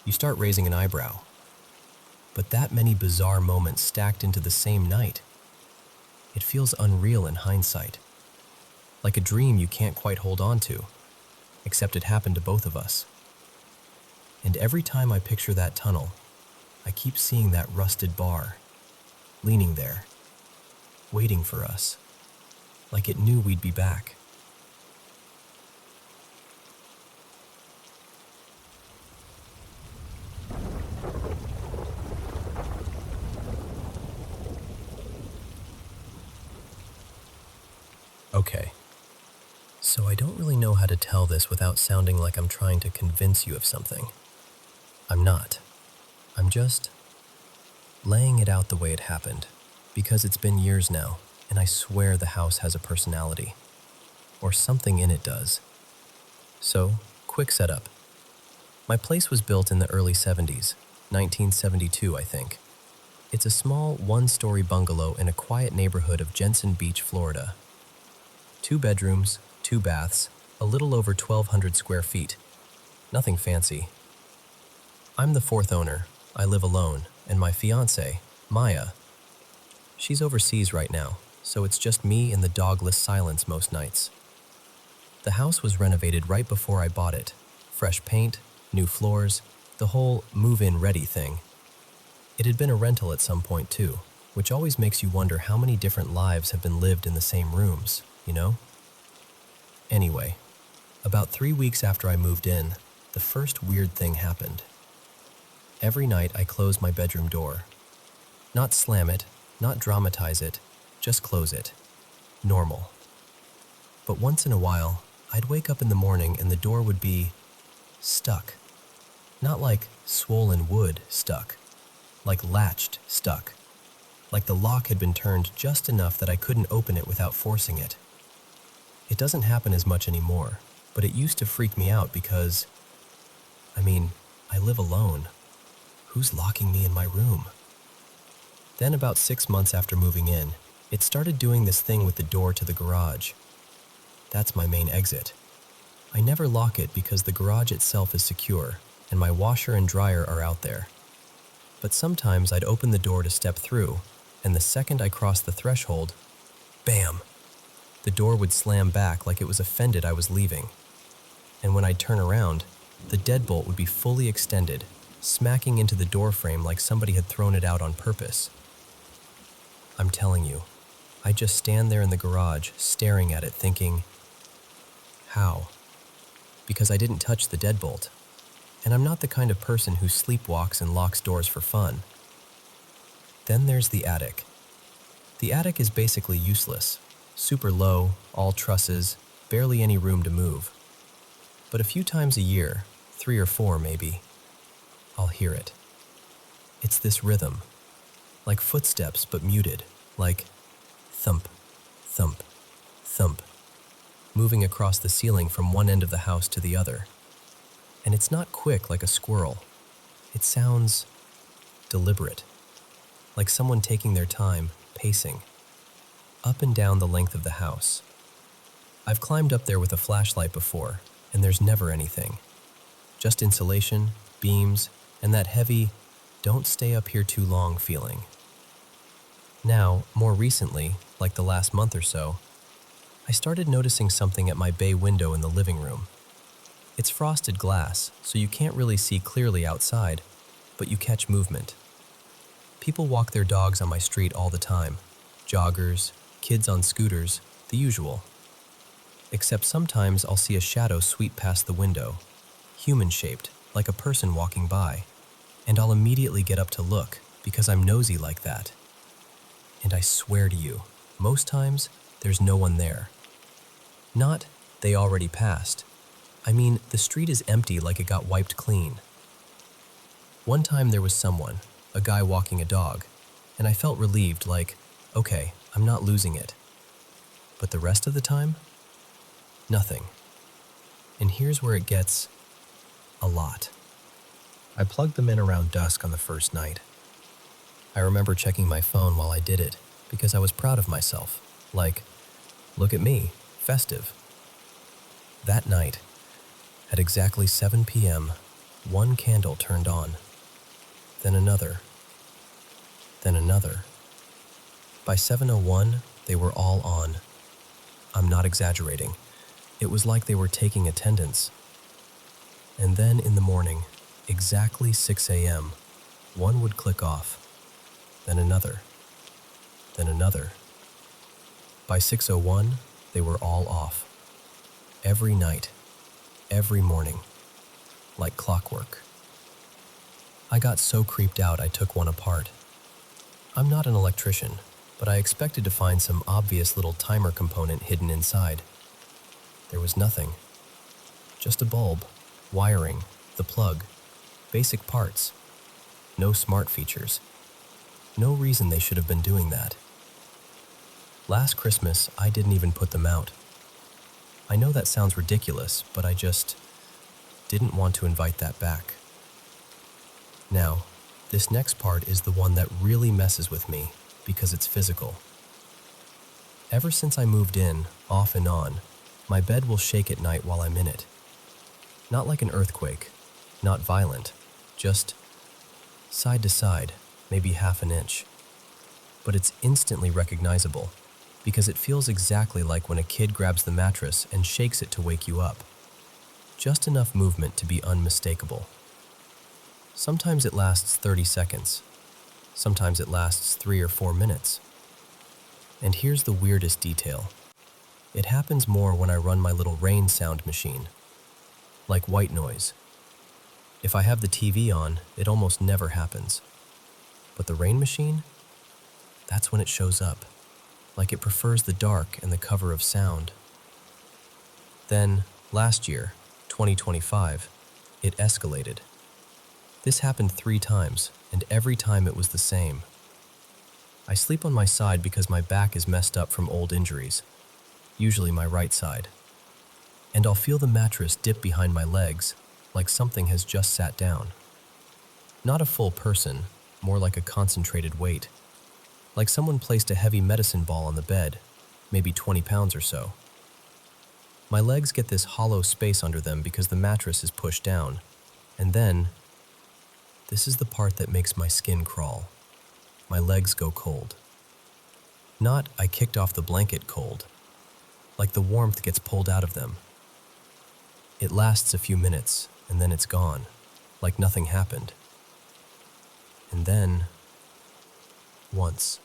you start raising an eyebrow. But that many bizarre moments stacked into the same night, it feels unreal in hindsight. Like a dream you can't quite hold on to, except it happened to both of us. And every time I picture that tunnel, I keep seeing that rusted bar, leaning there, waiting for us, like it knew we'd be back. Okay, so I don't really know how to tell this without sounding like I'm trying to convince you of something. I'm not. I'm just laying it out the way it happened, because it's been years now, and I swear the house has a personality, or something in it does. So, quick setup. My place was built in the early 70s, 1972, I think. It's a small 1-story bungalow in a quiet neighborhood of Jensen Beach, Florida. 2 bedrooms, 2 baths, a little over 1,200 square feet. Nothing fancy. I'm the 4th owner. I live alone, and my fiancée, Maya, she's overseas right now, so it's just me in the dogless silence most nights. The house was renovated right before I bought it. Fresh paint, new floors, the whole move-in ready thing. It had been a rental at some point too, which always makes you wonder how many different lives have been lived in the same rooms, you know? Anyway, about 3 weeks after I moved in, the first weird thing happened. Every night I close my bedroom door. Not slam it, not dramatize it, just close it. Normal. But once in a while, I'd wake up in the morning and the door would be stuck. Not like swollen wood stuck, like latched stuck. Like the lock had been turned just enough that I couldn't open it without forcing it. It doesn't happen as much anymore, But it used to freak me out because, I live alone. Who's locking me in my room? Then about 6 months after moving in, it started doing this thing with the door to the garage. That's my main exit. I never lock it because the garage itself is secure and my washer and dryer are out there. But sometimes I'd open the door to step through, and the second I crossed the threshold, bam! The door would slam back like it was offended I was leaving. And when I'd turn around, the deadbolt would be fully extended, smacking into the door frame like somebody had thrown it out on purpose. I'm telling you, I just stand there in the garage staring at it thinking, how? Because I didn't touch the deadbolt. And I'm not the kind of person who sleepwalks and locks doors for fun. Then there's the attic. The attic is basically useless. Super low, all trusses, barely any room to move. But a few times a year, 3 or 4 maybe, I'll hear it. It's this rhythm, like footsteps but muted, like thump, thump, thump, moving across the ceiling from one end of the house to the other. And it's not quick like a squirrel. It sounds deliberate, like someone taking their time, pacing, up and down the length of the house. I've climbed up there with a flashlight before, and there's never anything. Just insulation, beams, and that heavy, don't stay up here too long feeling. Now, more recently, like the last month or so, I started noticing something at my bay window in the living room. It's frosted glass, so you can't really see clearly outside, but you catch movement. People walk their dogs on my street all the time. Joggers, kids on scooters, the usual. Except sometimes I'll see a shadow sweep past the window, human-shaped, like a person walking by, and I'll immediately get up to look because I'm nosy like that. And I swear to you, most times, there's no one there. Not, they already passed. I mean, the street is empty like it got wiped clean. One time there was someone, a guy walking a dog, and I felt relieved like, okay, I'm not losing it. But the rest of the time? Nothing. And here's where it gets a lot. I plugged them in around dusk on the first night. I remember checking my phone while I did it because I was proud of myself. Like, look at me, festive. That night, at exactly 7 p.m., one candle turned on, then another, then another. By 7:01, they were all on. I'm not exaggerating. It was like they were taking attendance. And then in the morning, exactly 6 a.m., one would click off, then another, then another. By 6:01, they were all off. Every night, every morning, like clockwork. I got so creeped out I took one apart. I'm not an electrician, but I expected to find some obvious little timer component hidden inside. There was nothing. Just a bulb, wiring, the plug, basic parts. No smart features. No reason they should have been doing that. Last Christmas, I didn't even put them out. I know that sounds ridiculous, but I just didn't want to invite that back. Now, this next part is the one that really messes with me because it's physical. Ever since I moved in, off and on, my bed will shake at night while I'm in it. Not like an earthquake, not violent, just side to side, maybe half an inch. But it's instantly recognizable because it feels exactly like when a kid grabs the mattress and shakes it to wake you up. Just enough movement to be unmistakable. Sometimes it lasts 30 seconds. Sometimes it lasts 3 or 4 minutes. And here's the weirdest detail. It happens more when I run my little rain sound machine, like white noise. If I have the TV on, it almost never happens. But the rain machine? That's when it shows up, like it prefers the dark and the cover of sound. Then, last year, 2025, it escalated. This happened 3 times, and every time it was the same. I sleep on my side because my back is messed up from old injuries, usually my right side. and I'll feel the mattress dip behind my legs like something has just sat down. Not a full person, more like a concentrated weight. Like someone placed a heavy medicine ball on the bed, maybe 20 pounds or so. My legs get this hollow space under them because the mattress is pushed down, and then, this is the part that makes my skin crawl. My legs go cold. Not I kicked off the blanket cold, like the warmth gets pulled out of them. It lasts a few minutes, and then it's gone, like nothing happened. And then, once.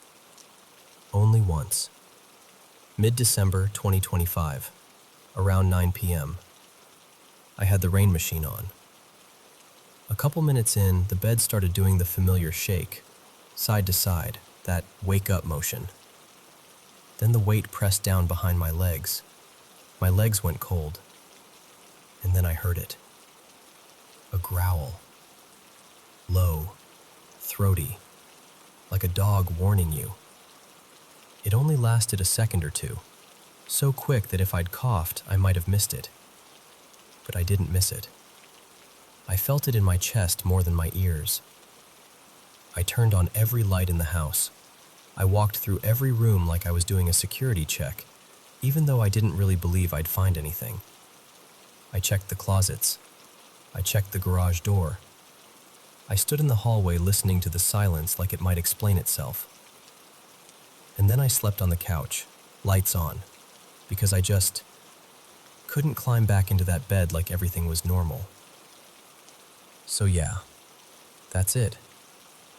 Only once. Mid-December 2025, around 9 p.m. I had the rain machine on. A couple minutes in, the bed started doing the familiar shake, side to side, that wake-up motion. Then the weight pressed down behind my legs. My legs went cold. And then I heard it. A growl. Low, throaty, like a dog warning you. It only lasted a second or two, so quick that if I'd coughed, I might have missed it. But I didn't miss it. I felt it in my chest more than my ears. I turned on every light in the house. I walked through every room like I was doing a security check, even though I didn't really believe I'd find anything. I checked the closets. I checked the garage door. I stood in the hallway listening to the silence like it might explain itself. And then I slept on the couch, lights on, because I just couldn't climb back into that bed like everything was normal. So yeah, that's it.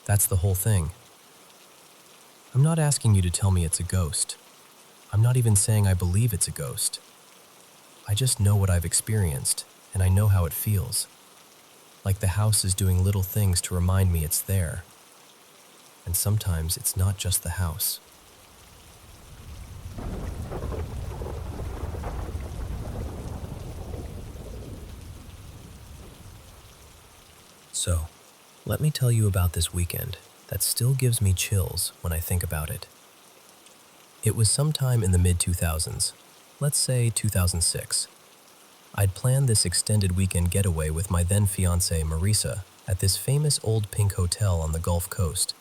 That's the whole thing. I'm not asking you to tell me it's a ghost. I'm not even saying I believe it's a ghost. I just know what I've experienced, and I know how it feels. Like the house is doing little things to remind me it's there. And sometimes it's not just the house. So, let me tell you about this weekend that still gives me chills when I think about it. It was sometime in the mid-2000s, let's say 2006. I'd planned this extended weekend getaway with my then-fiancée Marisa at this famous old pink hotel on the Gulf Coast.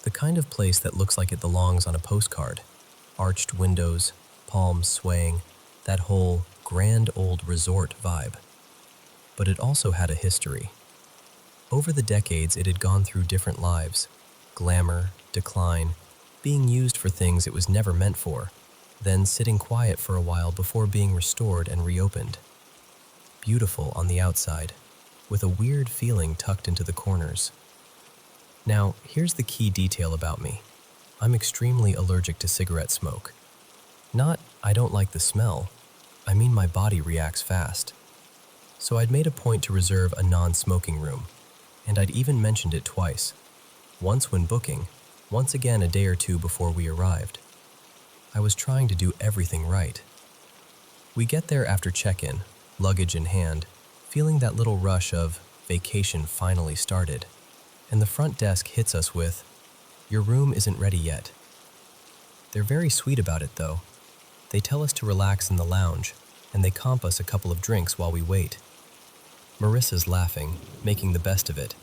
The kind of place that looks like it belongs on a postcard. Arched windows, palms swaying, that whole grand old resort vibe. But it also had a history. Over the decades, it had gone through different lives. Glamour, decline, being used for things it was never meant for, then sitting quiet for a while before being restored and reopened. Beautiful on the outside, with a weird feeling tucked into the corners. Now, here's the key detail about me. I'm extremely allergic to cigarette smoke. Not, I don't like the smell. I mean my body reacts fast. So I'd made a point to reserve a non-smoking room, and I'd even mentioned it twice. Once when booking, once again a day or two before we arrived. I was trying to do everything right. We get there after check-in, luggage in hand, feeling that little rush of vacation finally started, and the front desk hits us with, "Your room isn't ready yet." They're very sweet about it though. They tell us to relax in the lounge, and they comp us a couple of drinks while we wait. Marissa's laughing, making the best of it,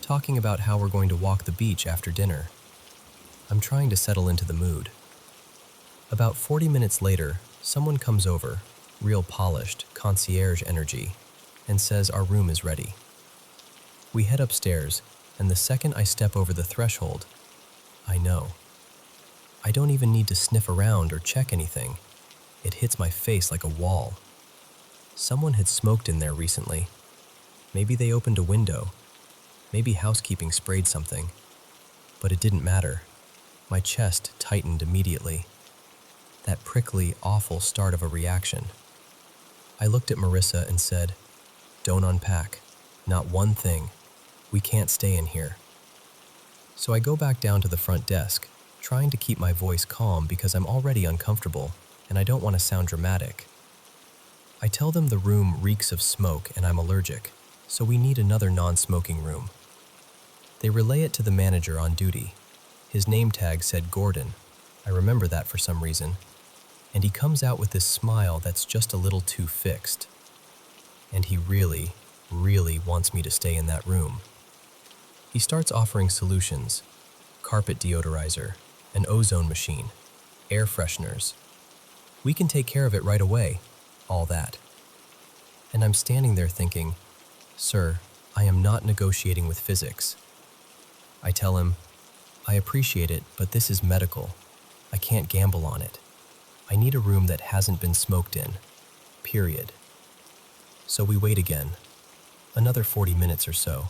talking about how we're going to walk the beach after dinner. I'm trying to settle into the mood. About 40 minutes later, someone comes over, real polished, concierge energy, and says our room is ready. We head upstairs, and the second I step over the threshold, I know. I don't even need to sniff around or check anything. It hits my face like a wall. Someone had smoked in there recently. Maybe they opened a window. Maybe housekeeping sprayed something. But it didn't matter. My chest tightened immediately. That prickly, awful start of a reaction. I looked at Marissa and said, "Don't unpack. Not one thing. We can't stay in here." So I go back down to the front desk, trying to keep my voice calm because I'm already uncomfortable and I don't want to sound dramatic. I tell them the room reeks of smoke and I'm allergic, so we need another non-smoking room. They relay it to the manager on duty. His name tag said Gordon. I remember that for some reason. and he comes out with this smile that's just a little too fixed. And he really, really wants me to stay in that room. He starts offering solutions: carpet deodorizer, an ozone machine, air fresheners. We can take care of it right away, all that. And I'm standing there thinking, "Sir, I am not negotiating with physics." I tell him, "I appreciate it, but this is medical. I can't gamble on it. I need a room that hasn't been smoked in. Period." So we wait again, another 40 minutes or so.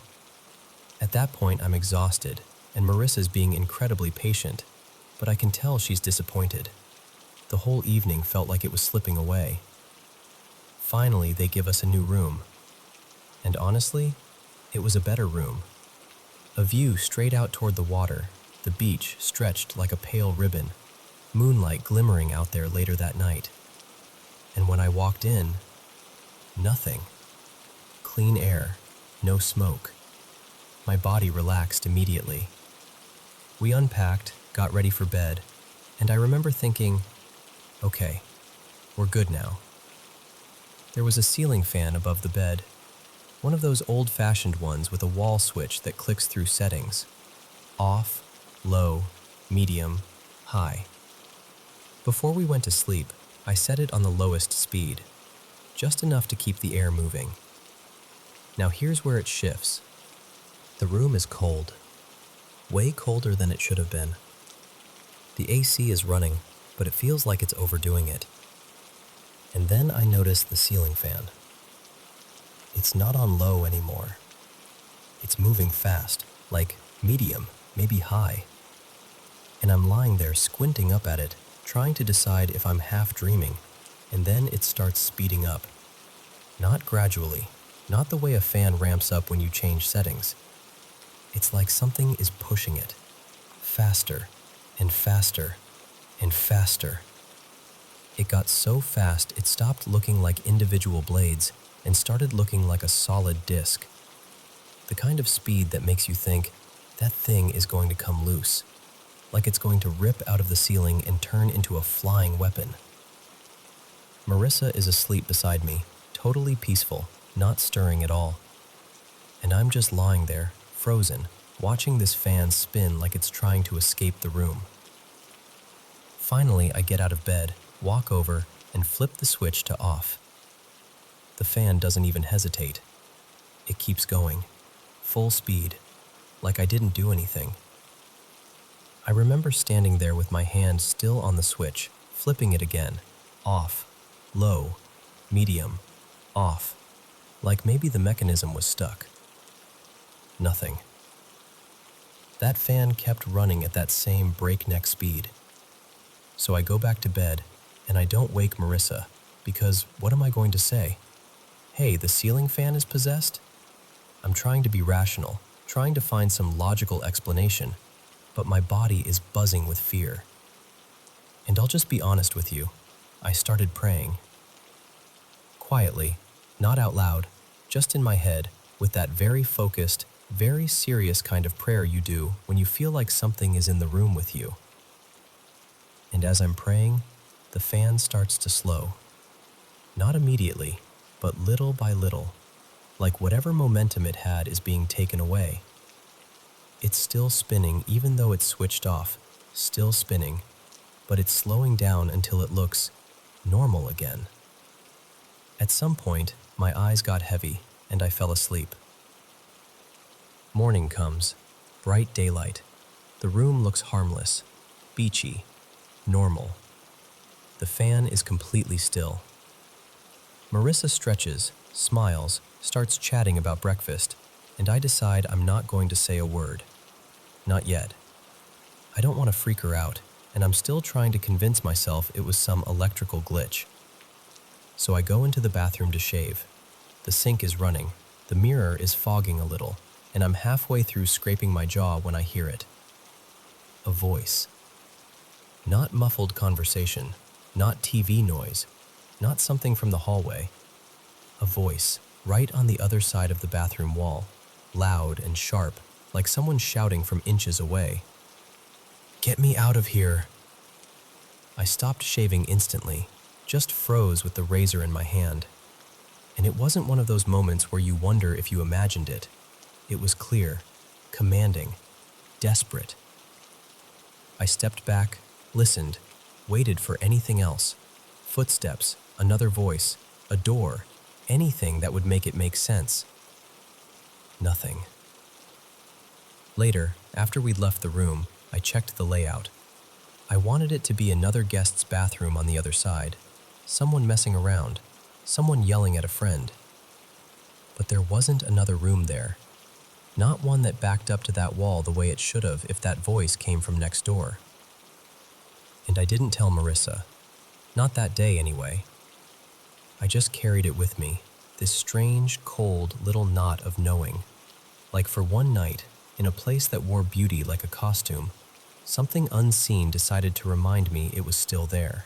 At that point, I'm exhausted, and Marissa's being incredibly patient, but I can tell she's disappointed. The whole evening felt like it was slipping away. Finally, they give us a new room. And honestly, it was a better room. A view straight out toward the water, the beach stretched like a pale ribbon, moonlight glimmering out there later that night. And when I walked in, nothing. Clean air, no smoke. My body relaxed immediately. We unpacked, got ready for bed, and I remember thinking, okay, we're good now. There was a ceiling fan above the bed, one of those old-fashioned ones with a wall switch that clicks through settings: off, low, medium, high. Before we went to sleep, I set it on the lowest speed, just enough to keep the air moving. Now here's where it shifts. The room is cold, way colder than it should have been. The AC is running, but it feels like it's overdoing it. And then I notice the ceiling fan. It's not on low anymore. It's moving fast, like medium, maybe high. And I'm lying there squinting up at it, trying to decide if I'm half dreaming, and then it starts speeding up. Not gradually, not the way a fan ramps up when you change settings. It's like something is pushing it, faster and faster and faster. It got so fast it stopped looking like individual blades and started looking like a solid disc. The kind of speed that makes you think, that thing is going to come loose, like it's going to rip out of the ceiling and turn into a flying weapon. Marissa is asleep beside me, totally peaceful, not stirring at all. And I'm just lying there, frozen, watching this fan spin like it's trying to escape the room. Finally, I get out of bed, walk over, and flip the switch to off. The fan doesn't even hesitate. It keeps going, full speed, like I didn't do anything. I remember standing there with my hand still on the switch, flipping it again, off, low, medium, off, like maybe the mechanism was stuck. Nothing. That fan kept running at that same breakneck speed. So I go back to bed, and I don't wake Marissa, because what am I going to say? Hey, the ceiling fan is possessed? I'm trying to be rational, trying to find some logical explanation, but my body is buzzing with fear. And I'll just be honest with you, I started praying. Quietly, not out loud, just in my head, with that very focused, very serious kind of prayer you do when you feel like something is in the room with you. And as I'm praying, the fan starts to slow. Not immediately, but little by little, like whatever momentum it had is being taken away. It's still spinning even though it's switched off, still spinning, but it's slowing down until it looks normal again. At some point, my eyes got heavy and I fell asleep. Morning comes, bright daylight. The room looks harmless, beachy, normal. The fan is completely still. Marissa stretches, smiles, starts chatting about breakfast, and I decide I'm not going to say a word. Not yet. I don't want to freak her out, and I'm still trying to convince myself it was some electrical glitch. So I go into the bathroom to shave. The sink is running, the mirror is fogging a little, and I'm halfway through scraping my jaw when I hear it. A voice. Not muffled conversation, not TV noise, not something from the hallway. A voice, right on the other side of the bathroom wall, loud and sharp, like someone shouting from inches away. "Get me out of here!" I stopped shaving instantly, just froze with the razor in my hand. And it wasn't one of those moments where you wonder if you imagined it. It was clear, commanding, desperate. I stepped back, listened, waited for anything else. Footsteps, another voice, a door, anything that would make it make sense. Nothing. Later, after we'd left the room, I checked the layout. I wanted it to be another guest's bathroom on the other side, someone messing around, someone yelling at a friend. But there wasn't another room there. Not one that backed up to that wall the way it should have if that voice came from next door. And I didn't tell Marissa. Not that day, anyway. I just carried it with me, this strange, cold little knot of knowing. Like for one night, in a place that wore beauty like a costume, something unseen decided to remind me it was still there.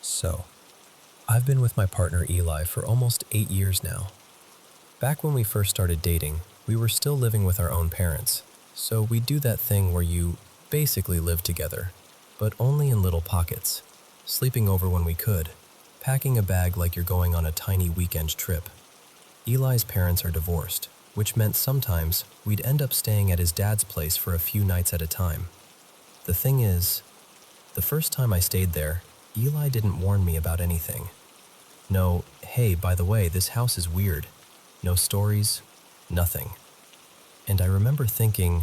So, I've been with my partner Eli for almost 8 years now. Back when we first started dating, we were still living with our own parents, so we do that thing where you basically live together, but only in little pockets, sleeping over when we could, packing a bag like you're going on a tiny weekend trip. Eli's parents are divorced, which meant sometimes we'd end up staying at his dad's place for a few nights at a time. The thing is, the first time I stayed there, Eli didn't warn me about anything. No, hey, by the way, this house is weird. No stories, nothing. And I remember thinking,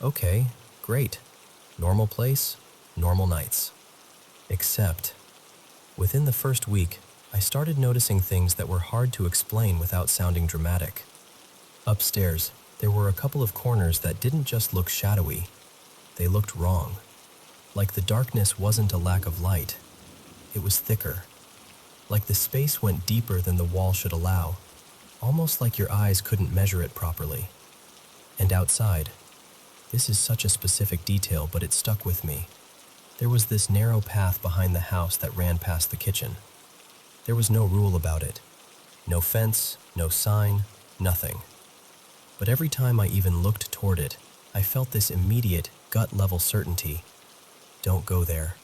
okay, great. Normal place, normal nights. Except, within the first week, I started noticing things that were hard to explain without sounding dramatic. Upstairs, there were a couple of corners that didn't just look shadowy. They looked wrong. Like the darkness wasn't a lack of light. It was thicker. Like the space went deeper than the wall should allow. Almost like your eyes couldn't measure it properly. And outside, this is such a specific detail, but it stuck with me. There was this narrow path behind the house that ran past the kitchen. There was no rule about it. No fence, no sign, nothing. But every time I even looked toward it, I felt this immediate, gut-level certainty. Don't go there.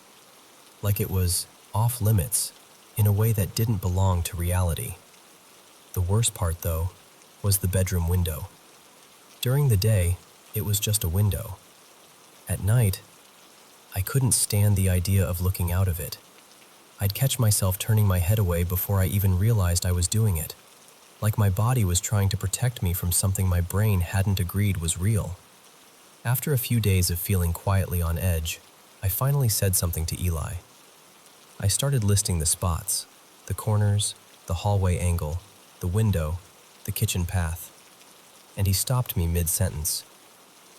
Like it was off limits, in a way that didn't belong to reality. The worst part, though, was the bedroom window. During the day, it was just a window. At night, I couldn't stand the idea of looking out of it. I'd catch myself turning my head away before I even realized I was doing it, like my body was trying to protect me from something my brain hadn't agreed was real. After a few days of feeling quietly on edge, I finally said something to Eli. I started listing the spots, the corners, the hallway angle, the window, the kitchen path. And he stopped me mid-sentence.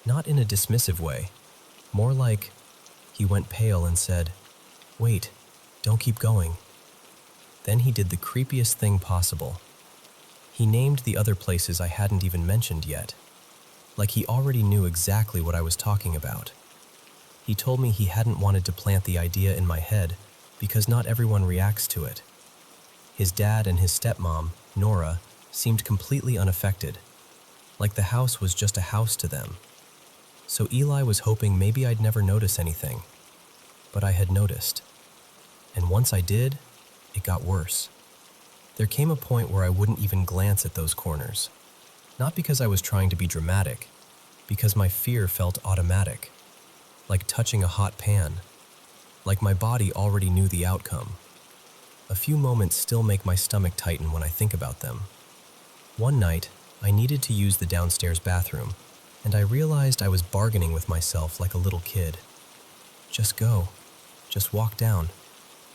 Not in a dismissive way, more like he went pale and said, "Wait, don't keep going." Then he did the creepiest thing possible. He named the other places I hadn't even mentioned yet, like he already knew exactly what I was talking about. He told me he hadn't wanted to plant the idea in my head because not everyone reacts to it. His dad and his stepmom, Nora, seemed completely unaffected, like the house was just a house to them. So Eli was hoping maybe I'd never notice anything, but I had noticed. And once I did, it got worse. There came a point where I wouldn't even glance at those corners, not because I was trying to be dramatic, because my fear felt automatic, like touching a hot pan, like my body already knew the outcome. A few moments still make my stomach tighten when I think about them. One night, I needed to use the downstairs bathroom, and I realized I was bargaining with myself like a little kid. Just go. Just walk down.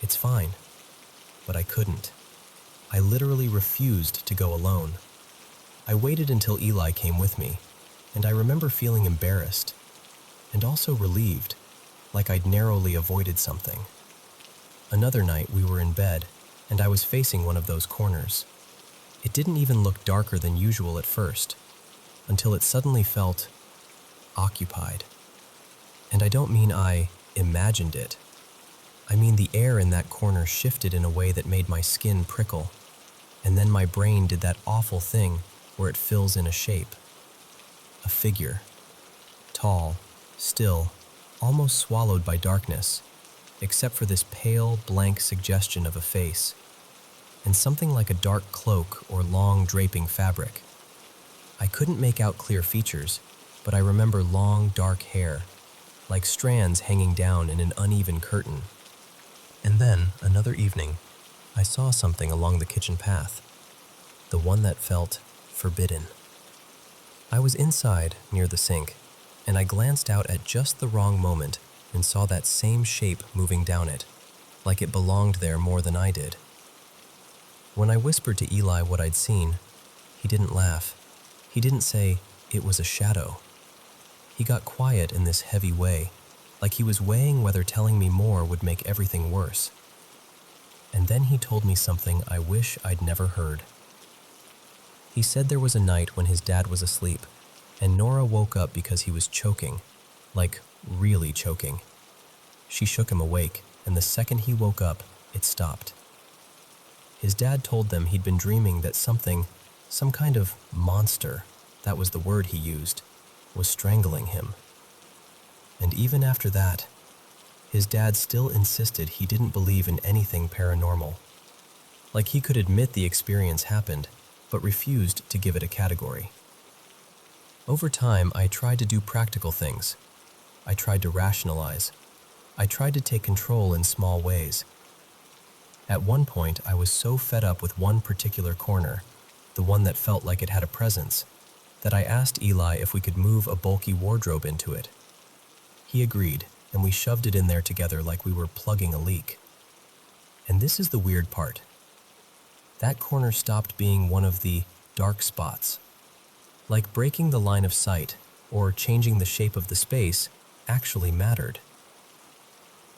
It's fine. But I couldn't. I literally refused to go alone. I waited until Eli came with me, and I remember feeling embarrassed, and also relieved, like I'd narrowly avoided something. Another night we were in bed, and I was facing one of those corners. It didn't even look darker than usual at first, until it suddenly felt occupied. And I don't mean I imagined it. I mean the air in that corner shifted in a way that made my skin prickle. And then my brain did that awful thing where it fills in a shape. A figure. Tall, still, almost swallowed by darkness, except for this pale, blank suggestion of a face, and something like a dark cloak or long draping fabric. I couldn't make out clear features, but I remember long, dark hair, like strands hanging down in an uneven curtain. And then, another evening, I saw something along the kitchen path, the one that felt forbidden. I was inside, near the sink, and I glanced out at just the wrong moment and saw that same shape moving down it, like it belonged there more than I did. When I whispered to Eli what I'd seen, he didn't laugh. He didn't say, "It was a shadow." He got quiet in this heavy way, like he was weighing whether telling me more would make everything worse. And then he told me something I wish I'd never heard. He said there was a night when his dad was asleep, and Nora woke up because he was choking, like really choking. She shook him awake, and the second he woke up, it stopped. His dad told them he'd been dreaming that something, some kind of monster, that was the word he used, was strangling him. And even after that, his dad still insisted he didn't believe in anything paranormal. Like he could admit the experience happened, but refused to give it a category. Over time, I tried to do practical things. I tried to rationalize. I tried to take control in small ways. At one point, I was so fed up with one particular corner, the one that felt like it had a presence, that I asked Eli if we could move a bulky wardrobe into it. He agreed, and we shoved it in there together like we were plugging a leak. And this is the weird part. That corner stopped being one of the dark spots. Like breaking the line of sight or changing the shape of the space actually mattered.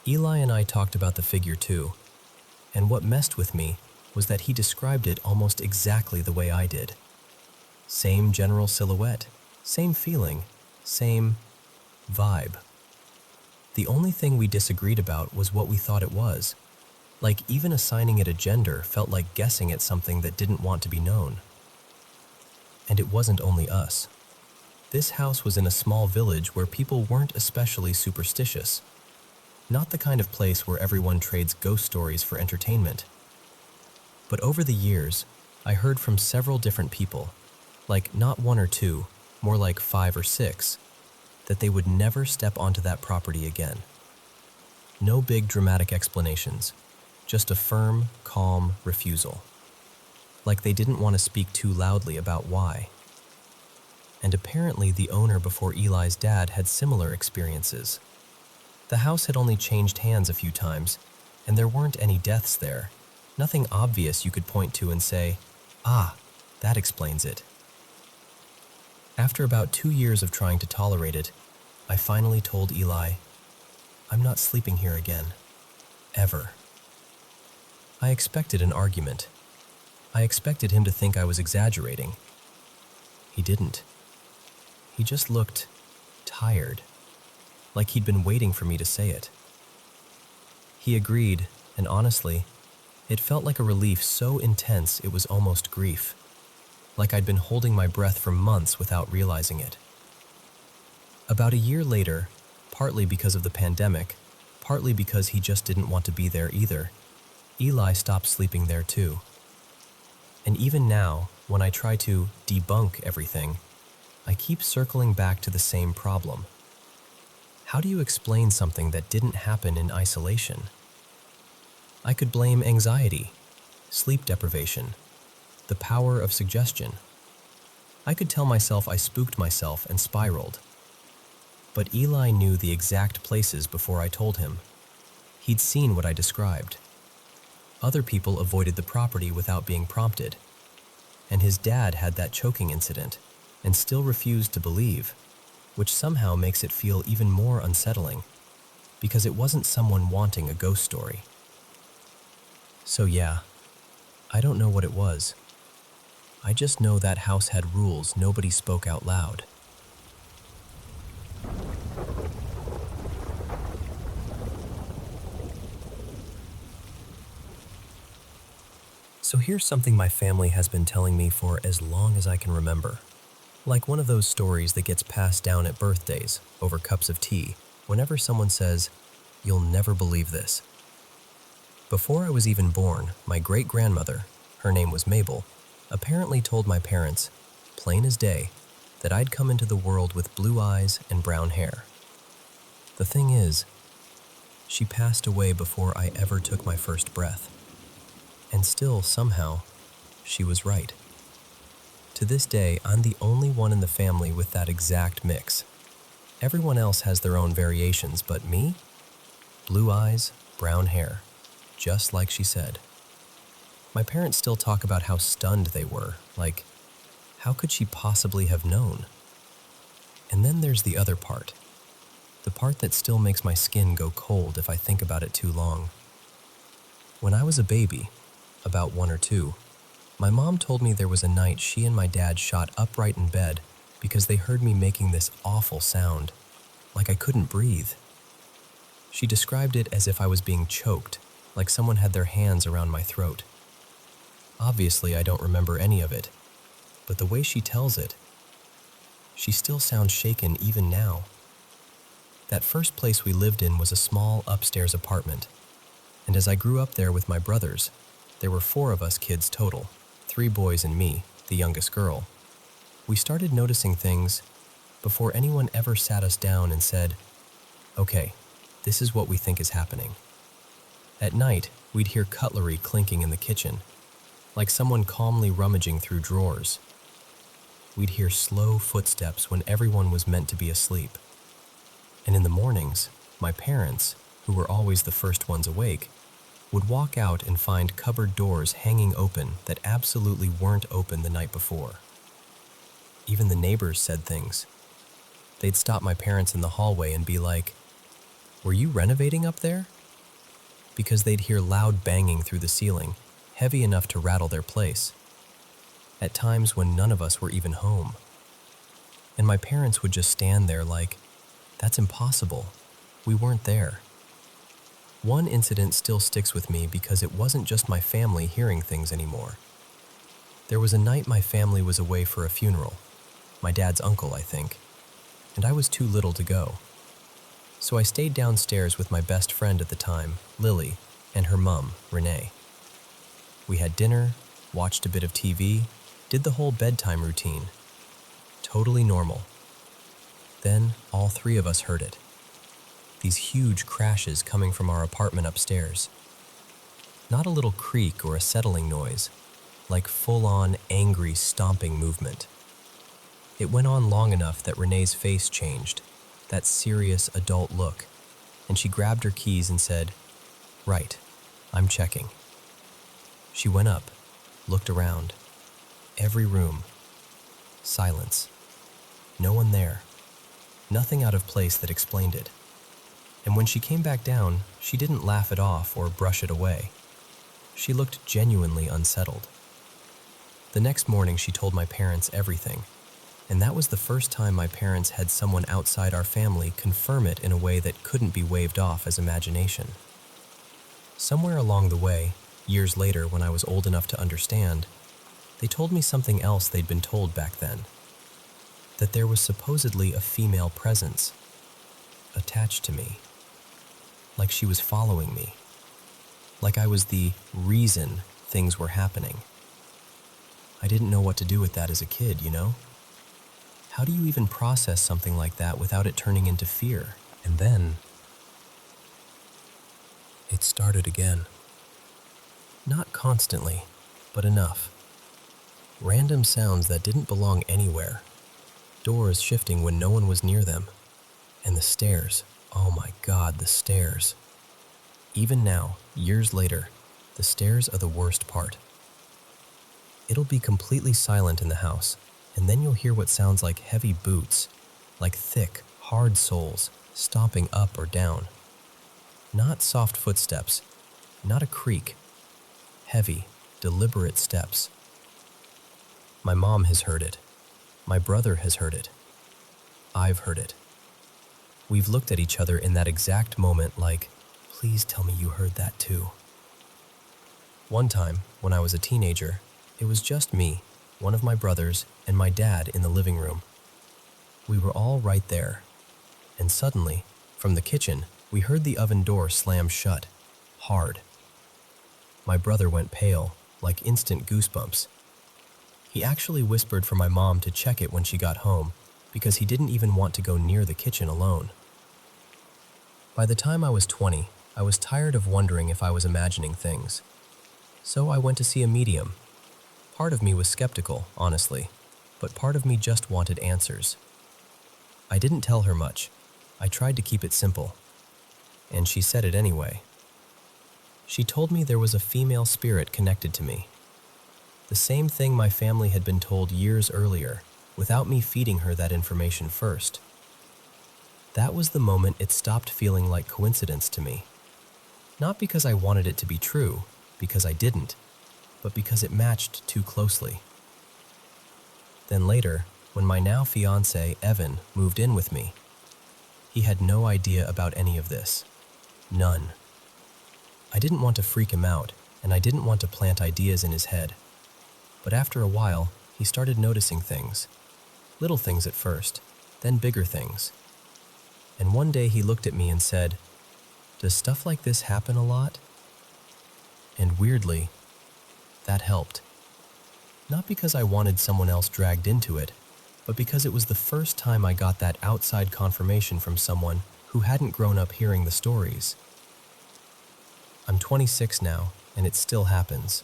Eli and I talked about the figure too, and what messed with me was that he described it almost exactly the way I did. Same general silhouette, same feeling, same vibe. The only thing we disagreed about was what we thought it was. Like even assigning it a gender felt like guessing at something that didn't want to be known. And it wasn't only us. This house was in a small village where people weren't especially superstitious. Not the kind of place where everyone trades ghost stories for entertainment. But over the years, I heard from several different people, like not one or two, more like 5 or 6, that they would never step onto that property again. No big dramatic explanations, just a firm, calm refusal. Like they didn't want to speak too loudly about why. And apparently the owner before Eli's dad had similar experiences. The house had only changed hands a few times, and there weren't any deaths there. Nothing obvious you could point to and say, "Ah, that explains it." After about 2 years of trying to tolerate it, I finally told Eli, "I'm not sleeping here again. Ever." I expected an argument. I expected him to think I was exaggerating. He didn't. He just looked tired, like he'd been waiting for me to say it. He agreed, and honestly, it felt like a relief so intense it was almost grief, like I'd been holding my breath for months without realizing it. About a year later, partly because of the pandemic, partly because he just didn't want to be there either, Eli stopped sleeping there too. And even now, when I try to debunk everything, I keep circling back to the same problem. How do you explain something that didn't happen in isolation? I could blame anxiety, sleep deprivation, the power of suggestion. I could tell myself I spooked myself and spiraled. But Eli knew the exact places before I told him. He'd seen what I described. Other people avoided the property without being prompted. And his dad had that choking incident and still refused to believe, which somehow makes it feel even more unsettling, because it wasn't someone wanting a ghost story. So yeah, I don't know what it was. I just know that house had rules nobody spoke out loud. So here's something my family has been telling me for as long as I can remember. Like one of those stories that gets passed down at birthdays over cups of tea whenever someone says, "You'll never believe this." Before I was even born, my great-grandmother, her name was Mabel, apparently told my parents, plain as day, that I'd come into the world with blue eyes and brown hair. The thing is, she passed away before I ever took my first breath. And still, somehow, she was right. To this day, I'm the only one in the family with that exact mix. Everyone else has their own variations, but me? Blue eyes, brown hair, just like she said. My parents still talk about how stunned they were, like, how could she possibly have known? And then there's the other part. The part that still makes my skin go cold if I think about it too long. When I was a baby, about 1 or 2, my mom told me there was a night she and my dad shot upright in bed because they heard me making this awful sound, like I couldn't breathe. She described it as if I was being choked, like someone had their hands around my throat. Obviously, I don't remember any of it, but the way she tells it, she still sounds shaken even now. That first place we lived in was a small upstairs apartment, and as I grew up there with my brothers, there were 4 of us kids total, 3 boys and me, the youngest girl. We started noticing things before anyone ever sat us down and said, "Okay, this is what we think is happening." At night, we'd hear cutlery clinking in the kitchen, like someone calmly rummaging through drawers. We'd hear slow footsteps when everyone was meant to be asleep. And in the mornings, my parents, who were always the first ones awake, would walk out and find cupboard doors hanging open that absolutely weren't open the night before. Even the neighbors said things. They'd stop my parents in the hallway and be like, "Were you renovating up there?" Because they'd hear loud banging through the ceiling, heavy enough to rattle their place, at times when none of us were even home. And my parents would just stand there like, "That's impossible. We weren't there." One incident still sticks with me because it wasn't just my family hearing things anymore. There was a night my family was away for a funeral, my dad's uncle, I think, and I was too little to go. So I stayed downstairs with my best friend at the time, Lily, and her mum, Renee. We had dinner, watched a bit of TV, did the whole bedtime routine. Totally normal. Then all 3 of us heard it. These huge crashes coming from our apartment upstairs. Not a little creak or a settling noise, like full-on angry stomping movement. It went on long enough that Renee's face changed, that serious adult look, and she grabbed her keys and said, "Right, I'm checking." She went up, looked around. Every room. Silence. No one there. Nothing out of place that explained it. And when she came back down, she didn't laugh it off or brush it away. She looked genuinely unsettled. The next morning, she told my parents everything, and that was the first time my parents had someone outside our family confirm it in a way that couldn't be waved off as imagination. Somewhere along the way, years later when I was old enough to understand, they told me something else they'd been told back then. That there was supposedly a female presence attached to me. Like she was following me. Like I was the reason things were happening. I didn't know what to do with that as a kid, you know? How do you even process something like that without it turning into fear? And then it started again. Not constantly, but enough. Random sounds that didn't belong anywhere. Doors shifting when no one was near them. And the stairs. Oh my God, the stairs. Even now, years later, the stairs are the worst part. It'll be completely silent in the house, and then you'll hear what sounds like heavy boots, like thick, hard soles, stomping up or down. Not soft footsteps, not a creak. Heavy, deliberate steps. My mom has heard it. My brother has heard it. I've heard it. We've looked at each other in that exact moment like, please tell me you heard that too. One time, when I was a teenager, it was just me, one of my brothers, and my dad in the living room. We were all right there, and suddenly, from the kitchen, we heard the oven door slam shut, hard. My brother went pale, like instant goosebumps. He actually whispered for my mom to check it when she got home, because he didn't even want to go near the kitchen alone. By the time I was 20, I was tired of wondering if I was imagining things. So I went to see a medium. Part of me was skeptical, honestly, but part of me just wanted answers. I didn't tell her much. I tried to keep it simple. And she said it anyway. She told me there was a female spirit connected to me. The same thing my family had been told years earlier, without me feeding her that information first. That was the moment it stopped feeling like coincidence to me. Not because I wanted it to be true, because I didn't, but because it matched too closely. Then later, when my now fiancé, Evan, moved in with me, he had no idea about any of this. None. I didn't want to freak him out, and I didn't want to plant ideas in his head. But after a while, he started noticing things. Little things at first, then bigger things. And one day he looked at me and said, "Does stuff like this happen a lot?" And weirdly, that helped. Not because I wanted someone else dragged into it, but because it was the first time I got that outside confirmation from someone who hadn't grown up hearing the stories. I'm 26 now, and it still happens.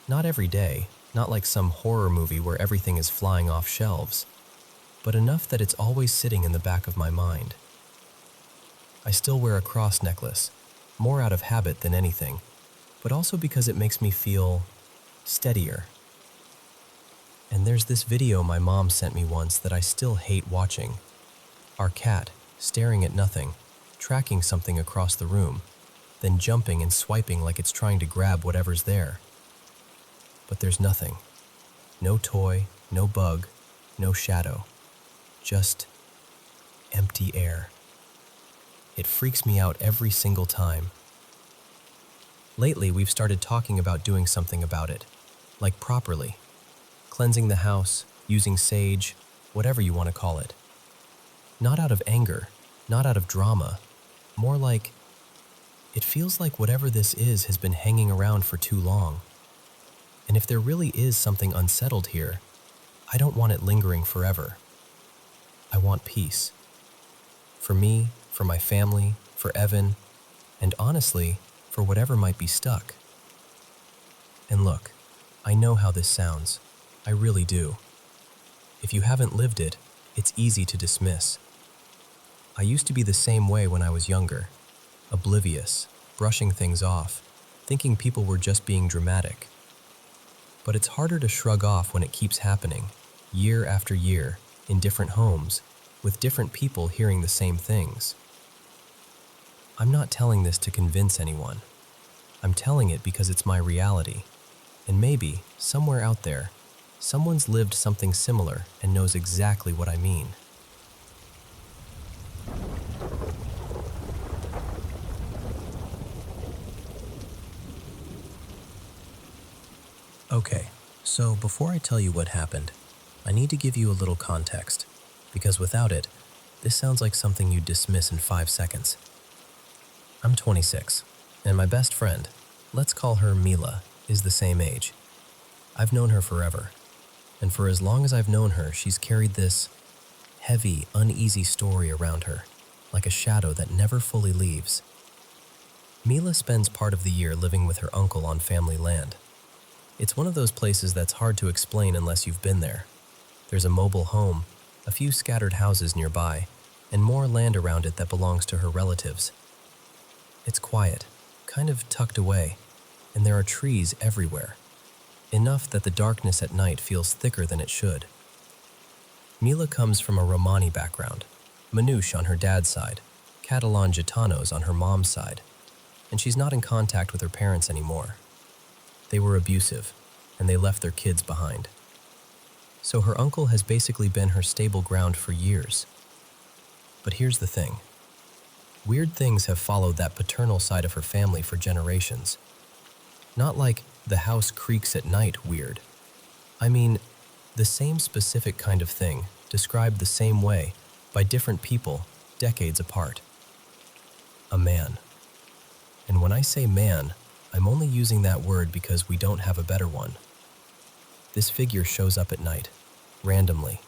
Not every day, not like some horror movie where everything is flying off shelves, but enough that it's always sitting in the back of my mind. I still wear a cross necklace, more out of habit than anything, but also because it makes me feel steadier. And there's this video my mom sent me once that I still hate watching. Our cat, staring at nothing, tracking something across the room, then jumping and swiping like it's trying to grab whatever's there. But there's nothing. No toy, no bug, no shadow. Just empty air. It freaks me out every single time. Lately, we've started talking about doing something about it, like properly. Cleansing the house, using sage, whatever you want to call it. Not out of anger, not out of drama, more like, it feels like whatever this is has been hanging around for too long. And if there really is something unsettled here, I don't want it lingering forever. I want peace. For me, for my family, for Evan, and honestly, for whatever might be stuck. And look, I know how this sounds. I really do. If you haven't lived it, it's easy to dismiss. I used to be the same way when I was younger, oblivious, brushing things off, thinking people were just being dramatic. But it's harder to shrug off when it keeps happening, year after year, in different homes, with different people hearing the same things. I'm not telling this to convince anyone. I'm telling it because it's my reality. And maybe, somewhere out there, someone's lived something similar and knows exactly what I mean. Okay, so before I tell you what happened, I need to give you a little context, because without it, this sounds like something you'd dismiss in 5 seconds. I'm 26, and my best friend, let's call her Mila, is the same age. I've known her forever, and for as long as I've known her, she's carried this heavy, uneasy story around her, like a shadow that never fully leaves. Mila spends part of the year living with her uncle on family land. It's one of those places that's hard to explain unless you've been there. There's a mobile home, a few scattered houses nearby, and more land around it that belongs to her relatives. It's quiet, kind of tucked away, and there are trees everywhere. Enough that the darkness at night feels thicker than it should. Mila comes from a Romani background, Manouche on her dad's side, Catalan Gitanos on her mom's side, and she's not in contact with her parents anymore. They were abusive, and they left their kids behind. So her uncle has basically been her stable ground for years. But here's the thing. Weird things have followed that paternal side of her family for generations. Not like the house creaks at night weird. I mean, the same specific kind of thing, described the same way, by different people, decades apart. A man. And when I say man, I'm only using that word because we don't have a better one. This figure shows up at night, randomly.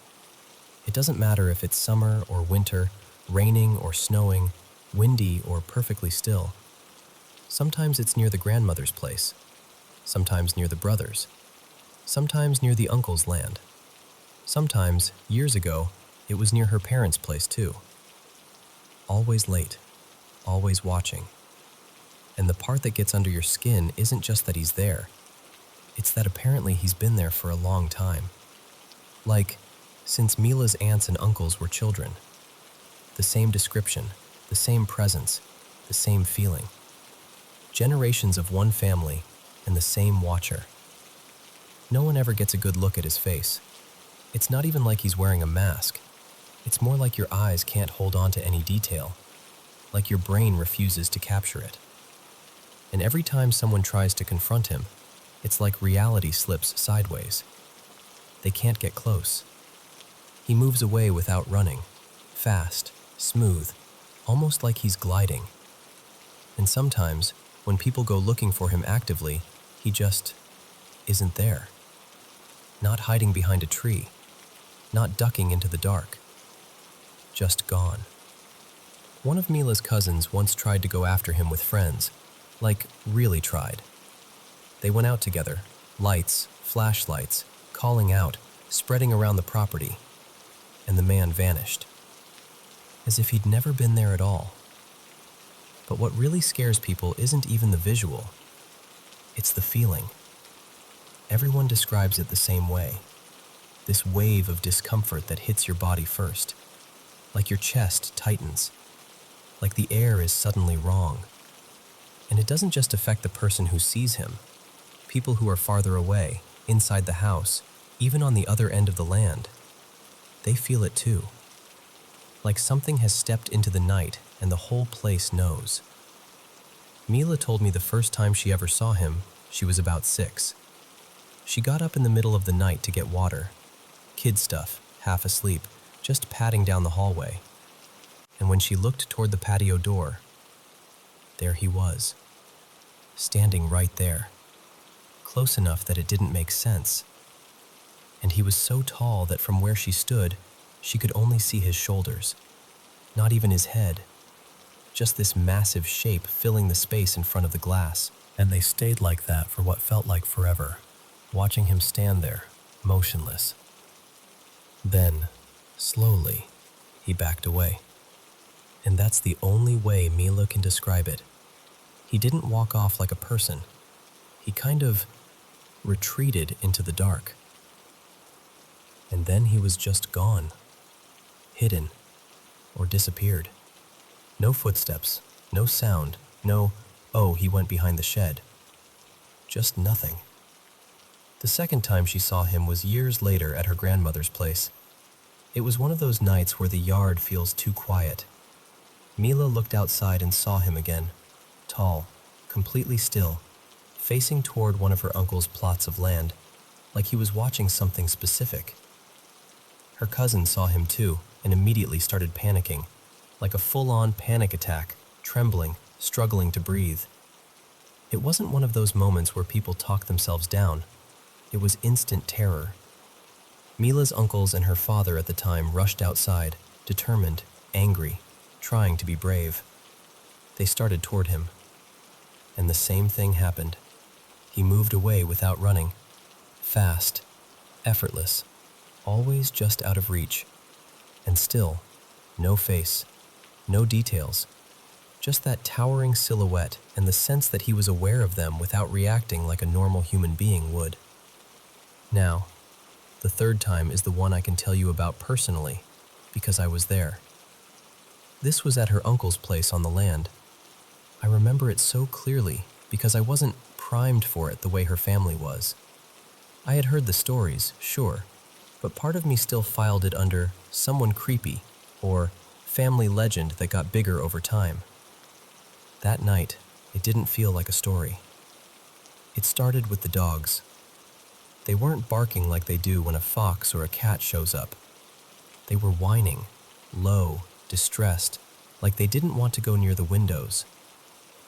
It doesn't matter if it's summer or winter, raining or snowing, windy or perfectly still. Sometimes it's near the grandmother's place, sometimes near the brother's, sometimes near the uncle's land. Sometimes, years ago, it was near her parents' place too. Always late, always watching. And the part that gets under your skin isn't just that he's there. It's that apparently he's been there for a long time. Like, since Mila's aunts and uncles were children. The same description, the same presence, the same feeling. Generations of one family and the same watcher. No one ever gets a good look at his face. It's not even like he's wearing a mask. It's more like your eyes can't hold on to any detail, like your brain refuses to capture it. And every time someone tries to confront him, it's like reality slips sideways. They can't get close. He moves away without running, fast, smooth, almost like he's gliding. And sometimes, when people go looking for him actively, he just isn't there. Not hiding behind a tree, not ducking into the dark. Just gone. One of Mila's cousins once tried to go after him with friends, like really tried. They went out together, lights, flashlights, calling out, spreading around the property, and the man vanished. As if he'd never been there at all. But what really scares people isn't even the visual. It's the feeling. Everyone describes it the same way. This wave of discomfort that hits your body first. Like your chest tightens. Like the air is suddenly wrong. And it doesn't just affect the person who sees him. People who are farther away, inside the house, even on the other end of the land. They feel it too. Like something has stepped into the night and the whole place knows. Mila told me the first time she ever saw him, she was about 6. She got up in the middle of the night to get water. Kid stuff, half asleep, just padding down the hallway. And when she looked toward the patio door, there he was, standing right there, close enough that it didn't make sense. And he was so tall that from where she stood, she could only see his shoulders, not even his head, just this massive shape filling the space in front of the glass. And they stayed like that for what felt like forever, watching him stand there, motionless. Then, slowly, he backed away. And that's the only way Mila can describe it. He didn't walk off like a person. He kind of retreated into the dark. And then he was just gone, hidden, or disappeared. No footsteps, no sound, no, oh, he went behind the shed. Just nothing. The second time she saw him was years later at her grandmother's place. It was one of those nights where the yard feels too quiet. Mila looked outside and saw him again, tall, completely still, facing toward one of her uncle's plots of land, like he was watching something specific. Her cousin saw him too and immediately started panicking, like a full-on panic attack, trembling, struggling to breathe. It wasn't one of those moments where people talk themselves down. It was instant terror. Mila's uncles and her father at the time rushed outside, determined, angry, trying to be brave. They started toward him. And the same thing happened. He moved away without running. Fast, effortless, always just out of reach. And still, no face, no details. Just that towering silhouette and the sense that he was aware of them without reacting like a normal human being would. Now, the third time is the one I can tell you about personally, because I was there. This was at her uncle's place on the land. I remember it so clearly because I wasn't primed for it the way her family was. I had heard the stories, sure, but part of me still filed it under someone creepy or family legend that got bigger over time. That night, it didn't feel like a story. It started with the dogs. They weren't barking like they do when a fox or a cat shows up. They were whining, low, distressed, like they didn't want to go near the windows.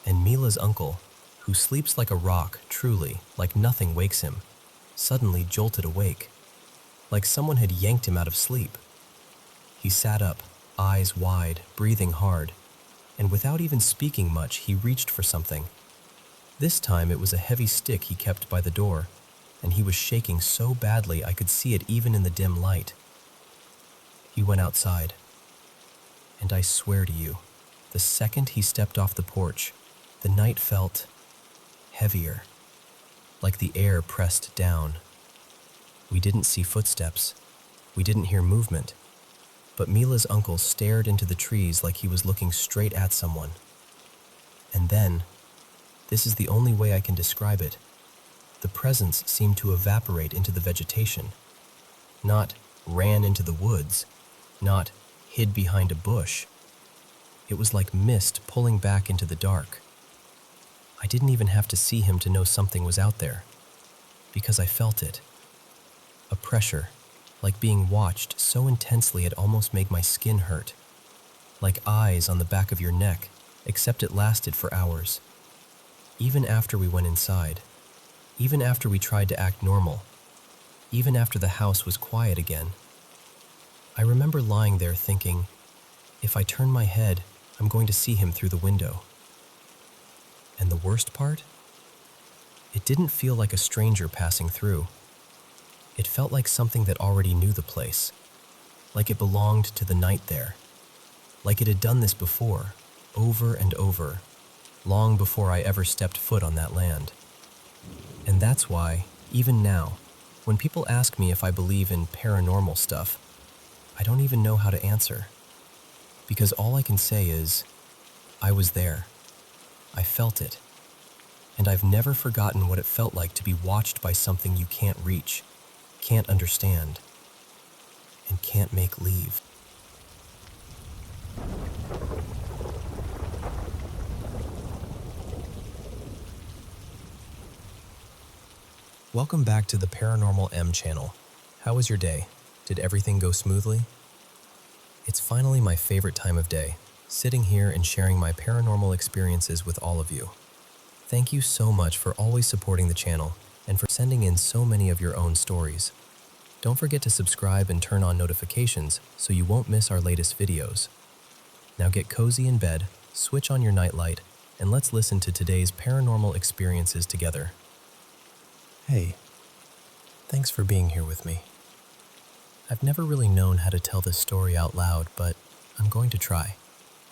And Mila's uncle, who sleeps like a rock, truly, like nothing wakes him, suddenly jolted awake, like someone had yanked him out of sleep. He sat up, eyes wide, breathing hard, and without even speaking much, he reached for something. This time it was a heavy stick he kept by the door, and he was shaking so badly I could see it even in the dim light. He went outside, and I swear to you, the second he stepped off the porch, the night felt heavier, like the air pressed down. We didn't see footsteps. We didn't hear movement. But Mila's uncle stared into the trees like he was looking straight at someone. And then, this is the only way I can describe it, the presence seemed to evaporate into the vegetation. Not ran into the woods, not hid behind a bush. It was like mist pulling back into the dark. I didn't even have to see him to know something was out there, because I felt it. A pressure, like being watched so intensely it almost made my skin hurt. Like eyes on the back of your neck, except it lasted for hours. Even after we went inside, even after we tried to act normal, even after the house was quiet again. I remember lying there thinking, if I turn my head, I'm going to see him through the window. And the worst part? It didn't feel like a stranger passing through. It felt like something that already knew the place, like it belonged to the night there, like it had done this before, over and over, long before I ever stepped foot on that land. And that's why, even now, when people ask me if I believe in paranormal stuff, I don't even know how to answer. Because all I can say is, I was there. I felt it. And I've never forgotten what it felt like to be watched by something you can't reach, can't understand, and can't make leave. Welcome back to the Paranormal M channel. How was your day? Did everything go smoothly? It's finally my favorite time of day, sitting here and sharing my paranormal experiences with all of you. Thank you so much for always supporting the channel and for sending in so many of your own stories. Don't forget to subscribe and turn on notifications so you won't miss our latest videos. Now get cozy in bed, switch on your nightlight, and let's listen to today's paranormal experiences together. Hey, thanks for being here with me. I've never really known how to tell this story out loud, but I'm going to try.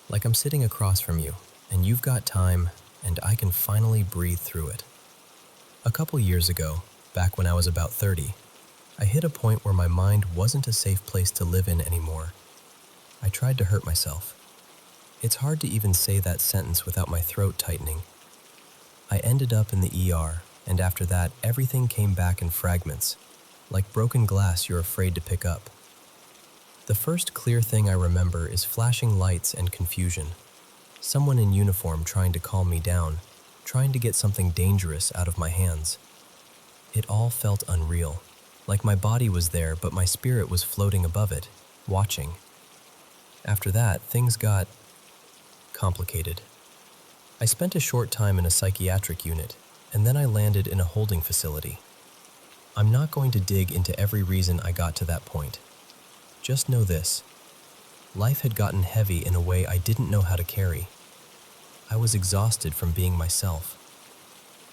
Like I'm sitting across from you, and you've got time, and I can finally breathe through it. A couple years ago, back when I was about 30, I hit a point where my mind wasn't a safe place to live in anymore. I tried to hurt myself. It's hard to even say that sentence without my throat tightening. I ended up in the ER, and after that, everything came back in fragments, like broken glass you're afraid to pick up. The first clear thing I remember is flashing lights and confusion. Someone in uniform trying to calm me down, trying to get something dangerous out of my hands. It all felt unreal, like my body was there but my spirit was floating above it, watching. After that, things got complicated. I spent a short time in a psychiatric unit, and then I landed in a holding facility. I'm not going to dig into every reason I got to that point. Just know this: life had gotten heavy in a way I didn't know how to carry. I was exhausted from being myself.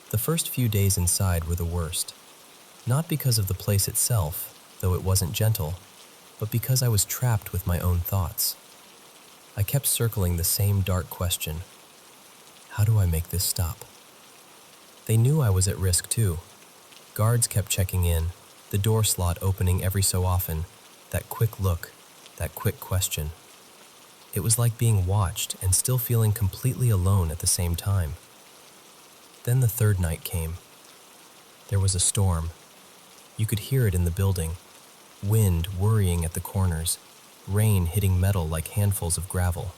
The first few days inside were the worst. Not because of the place itself, though it wasn't gentle, but because I was trapped with my own thoughts. I kept circling the same dark question: how do I make this stop? They knew I was at risk too. Guards kept checking in, the door slot opening every so often, that quick look, that quick question. It was like being watched and still feeling completely alone at the same time. Then the third night came. There was a storm. You could hear it in the building. Wind worrying at the corners, rain hitting metal like handfuls of gravel.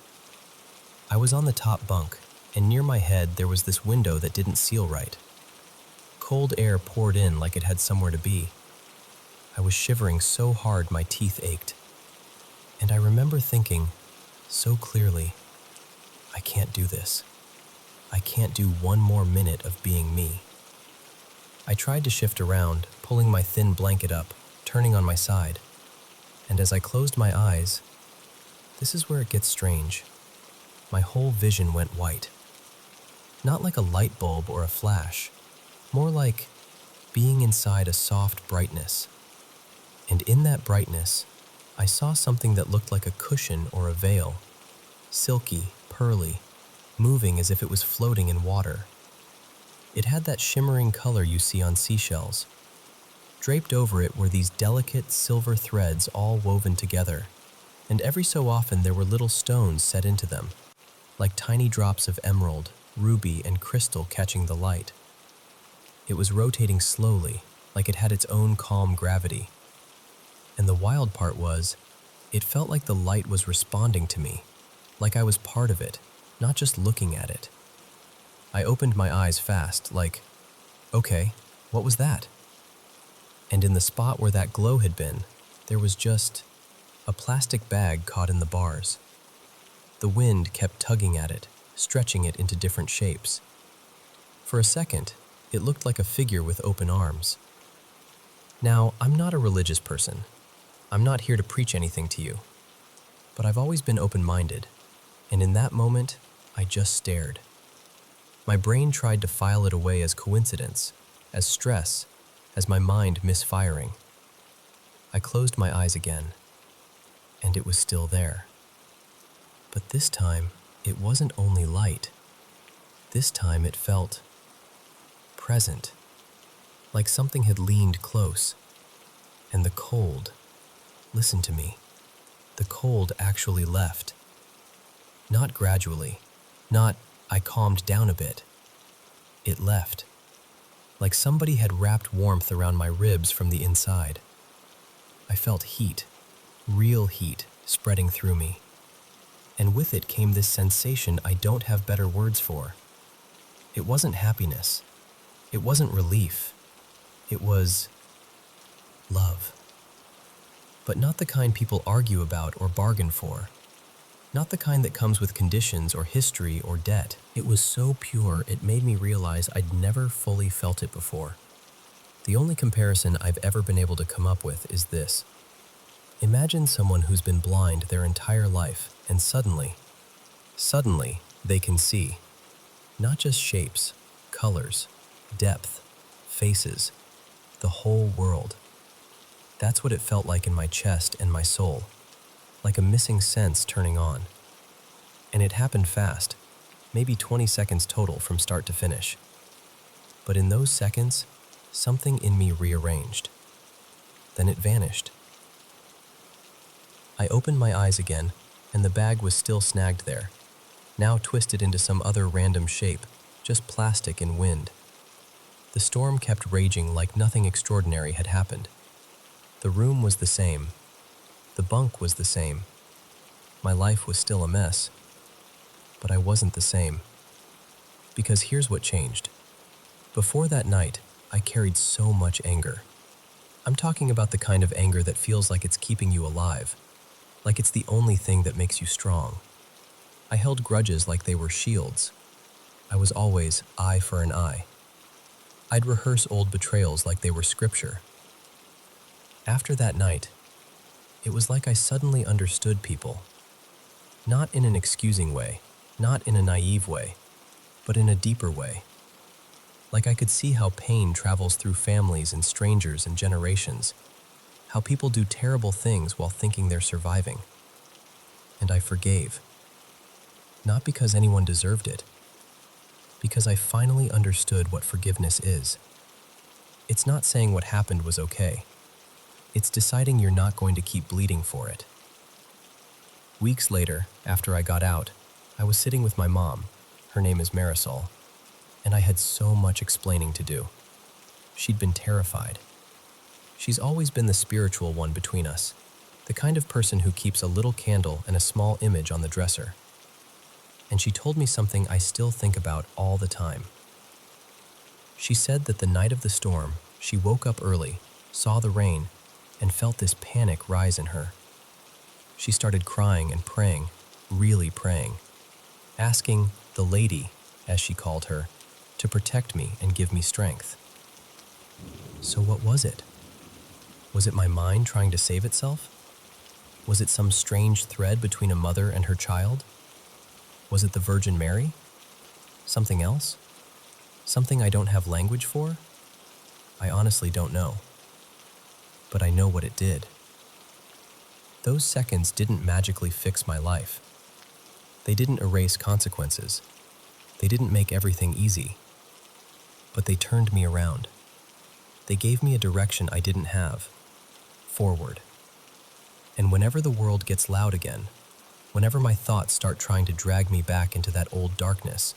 I was on the top bunk, and near my head there was this window that didn't seal right. cold air poured in like it had somewhere to be. I was shivering so hard my teeth ached. And I remember thinking, so clearly, I can't do this. I can't do one more minute of being me. I tried to shift around, pulling my thin blanket up, turning on my side. And as I closed my eyes, this is where it gets strange. My whole vision went white. Not like a light bulb or a flash, more like being inside a soft brightness. And in that brightness, I saw something that looked like a cushion or a veil, silky, pearly, moving as if it was floating in water. It had that shimmering color you see on seashells. Draped over it were these delicate silver threads all woven together, and every so often there were little stones set into them, like tiny drops of emerald, ruby, and crystal catching the light. It was rotating slowly, like it had its own calm gravity. And the wild part was, it felt like the light was responding to me, like I was part of it, not just looking at it. I opened my eyes fast, like, okay, what was that? And in the spot where that glow had been, there was just a plastic bag caught in the bars. The wind kept tugging at it, stretching it into different shapes. For a second, it looked like a figure with open arms. Now, I'm not a religious person. I'm not here to preach anything to you. But I've always been open-minded, and in that moment, I just stared. My brain tried to file it away as coincidence, as stress, as my mind misfiring. I closed my eyes again, and it was still there. But this time, it wasn't only light. This time it felt present, like something had leaned close. And the cold, listen to me, the cold actually left. Not gradually, not I calmed down a bit. It left, like somebody had wrapped warmth around my ribs from the inside. I felt heat, real heat, spreading through me. And with it came this sensation I don't have better words for. It wasn't happiness. It wasn't relief. It was love. But not the kind people argue about or bargain for. Not the kind that comes with conditions or history or debt. It was so pure it made me realize I'd never fully felt it before. The only comparison I've ever been able to come up with is this. Imagine someone who's been blind their entire life and suddenly, they can see. Not just shapes, colors, depth, faces, the whole world. That's what it felt like in my chest and my soul, like a missing sense turning on. And it happened fast, maybe 20 seconds total from start to finish. But in those seconds, something in me rearranged. Then it vanished. I opened my eyes again, and the bag was still snagged there, now twisted into some other random shape, just plastic and wind. The storm kept raging like nothing extraordinary had happened. The room was the same. The bunk was the same. My life was still a mess. But I wasn't the same. Because here's what changed. Before that night, I carried so much anger. I'm talking about the kind of anger that feels like it's keeping you alive, like it's the only thing that makes you strong. I held grudges like they were shields. I was always eye for an eye. I'd rehearse old betrayals like they were scripture. After that night, it was like I suddenly understood people. Not in an excusing way, not in a naive way, but in a deeper way. Like I could see how pain travels through families and strangers and generations, how people do terrible things while thinking they're surviving. And I forgave. Not because anyone deserved it, because I finally understood what forgiveness is. It's not saying what happened was okay. It's deciding you're not going to keep bleeding for it. Weeks later, after I got out, I was sitting with my mom, her name is Marisol, and I had so much explaining to do. She'd been terrified. She's always been the spiritual one between us, the kind of person who keeps a little candle and a small image on the dresser. And she told me something I still think about all the time. She said that the night of the storm, she woke up early, saw the rain, and felt this panic rise in her. She started crying and praying, really praying, asking the lady, as she called her, to protect me and give me strength. So what was it? Was it my mind trying to save itself? Was it some strange thread between a mother and her child? Was it the Virgin Mary? Something else? Something I don't have language for? I honestly don't know. But I know what it did. Those seconds didn't magically fix my life. They didn't erase consequences. They didn't make everything easy. But they turned me around. They gave me a direction I didn't have. Forward. And whenever the world gets loud again, whenever my thoughts start trying to drag me back into that old darkness,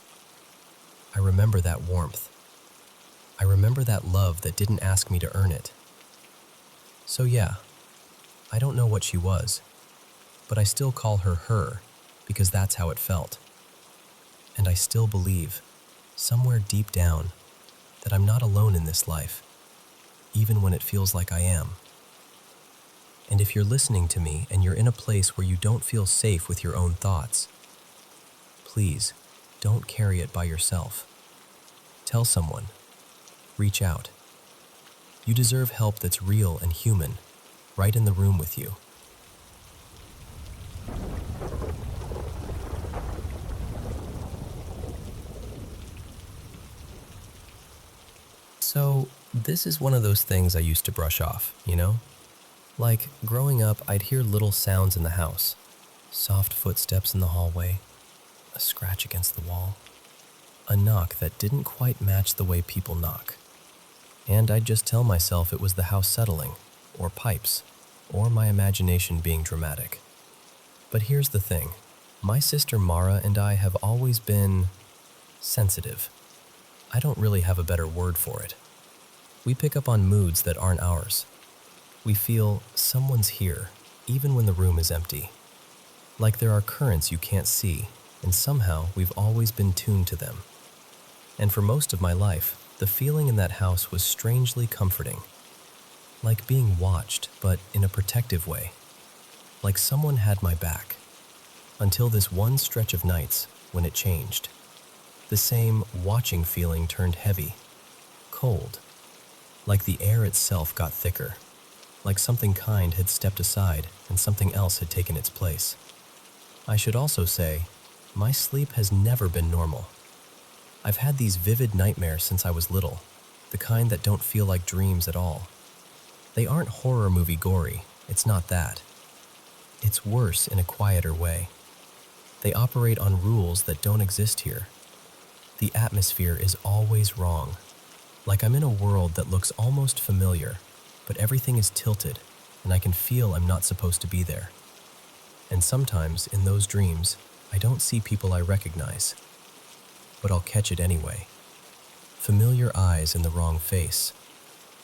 I remember that warmth. I remember that love that didn't ask me to earn it. So yeah, I don't know what she was, but I still call her her because that's how it felt. And I still believe, somewhere deep down, that I'm not alone in this life, even when it feels like I am. And if you're listening to me and you're in a place where you don't feel safe with your own thoughts, please don't carry it by yourself. Tell someone. Reach out. You deserve help that's real and human, right in the room with you. So, this is one of those things I used to brush off, you know? Like, growing up, I'd hear little sounds in the house. Soft footsteps in the hallway, a scratch against the wall, a knock that didn't quite match the way people knock. And I'd just tell myself it was the house settling, or pipes, or my imagination being dramatic. But here's the thing. My sister Mara and I have always been sensitive. I don't really have a better word for it. We pick up on moods that aren't ours. We feel someone's here, even when the room is empty. Like there are currents you can't see, and somehow we've always been tuned to them. And for most of my life, the feeling in that house was strangely comforting. Like being watched, but in a protective way. Like someone had my back. Until this one stretch of nights when it changed. The same watching feeling turned heavy, cold. Like the air itself got thicker. Like something kind had stepped aside and something else had taken its place. I should also say, my sleep has never been normal. I've had these vivid nightmares since I was little, the kind that don't feel like dreams at all. They aren't horror movie gory, it's not that. It's worse in a quieter way. They operate on rules that don't exist here. The atmosphere is always wrong. Like I'm in a world that looks almost familiar, but everything is tilted, and I can feel I'm not supposed to be there. And sometimes, in those dreams, I don't see people I recognize. But I'll catch it anyway. Familiar eyes in the wrong face.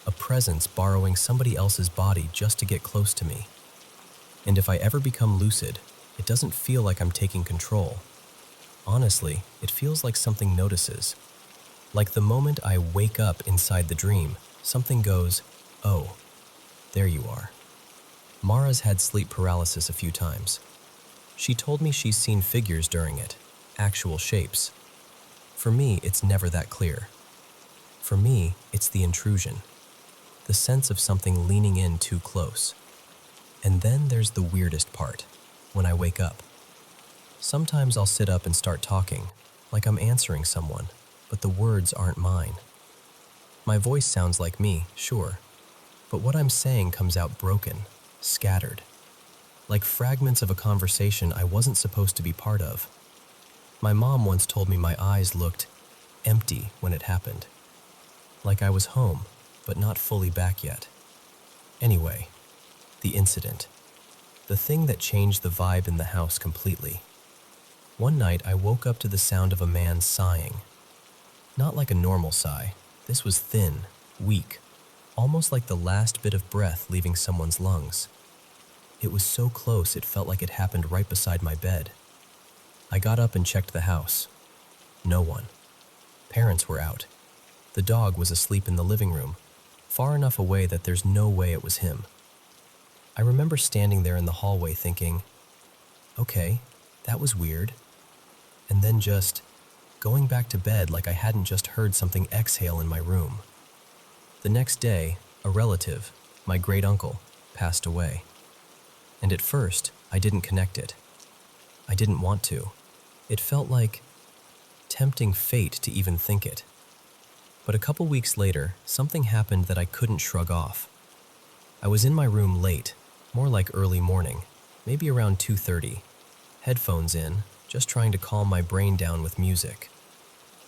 A presence borrowing somebody else's body just to get close to me. And if I ever become lucid, it doesn't feel like I'm taking control. Honestly, it feels like something notices. Like the moment I wake up inside the dream, something goes, "Oh, there you are." Mara's had sleep paralysis a few times. She told me she's seen figures during it, actual shapes. For me, it's never that clear. For me, it's the intrusion, the sense of something leaning in too close. And then there's the weirdest part, when I wake up. Sometimes I'll sit up and start talking, like I'm answering someone, but the words aren't mine. My voice sounds like me, sure, but what I'm saying comes out broken, scattered, like fragments of a conversation I wasn't supposed to be part of. My mom once told me my eyes looked empty when it happened, like I was home, but not fully back yet. Anyway, the incident, the thing that changed the vibe in the house completely. One night I woke up to the sound of a man sighing. Not like a normal sigh, this was thin, weak, almost like the last bit of breath leaving someone's lungs. It was so close it felt like it happened right beside my bed. I got up and checked the house. No one. Parents were out. The dog was asleep in the living room, far enough away that there's no way it was him. I remember standing there in the hallway thinking, okay, that was weird, and then just going back to bed like I hadn't just heard something exhale in my room. The next day, a relative, my great-uncle, passed away. And at first, I didn't connect it. I didn't want to. It felt like tempting fate to even think it. But a couple weeks later, something happened that I couldn't shrug off. I was in my room late, more like early morning, maybe around 2:30, headphones in, just trying to calm my brain down with music.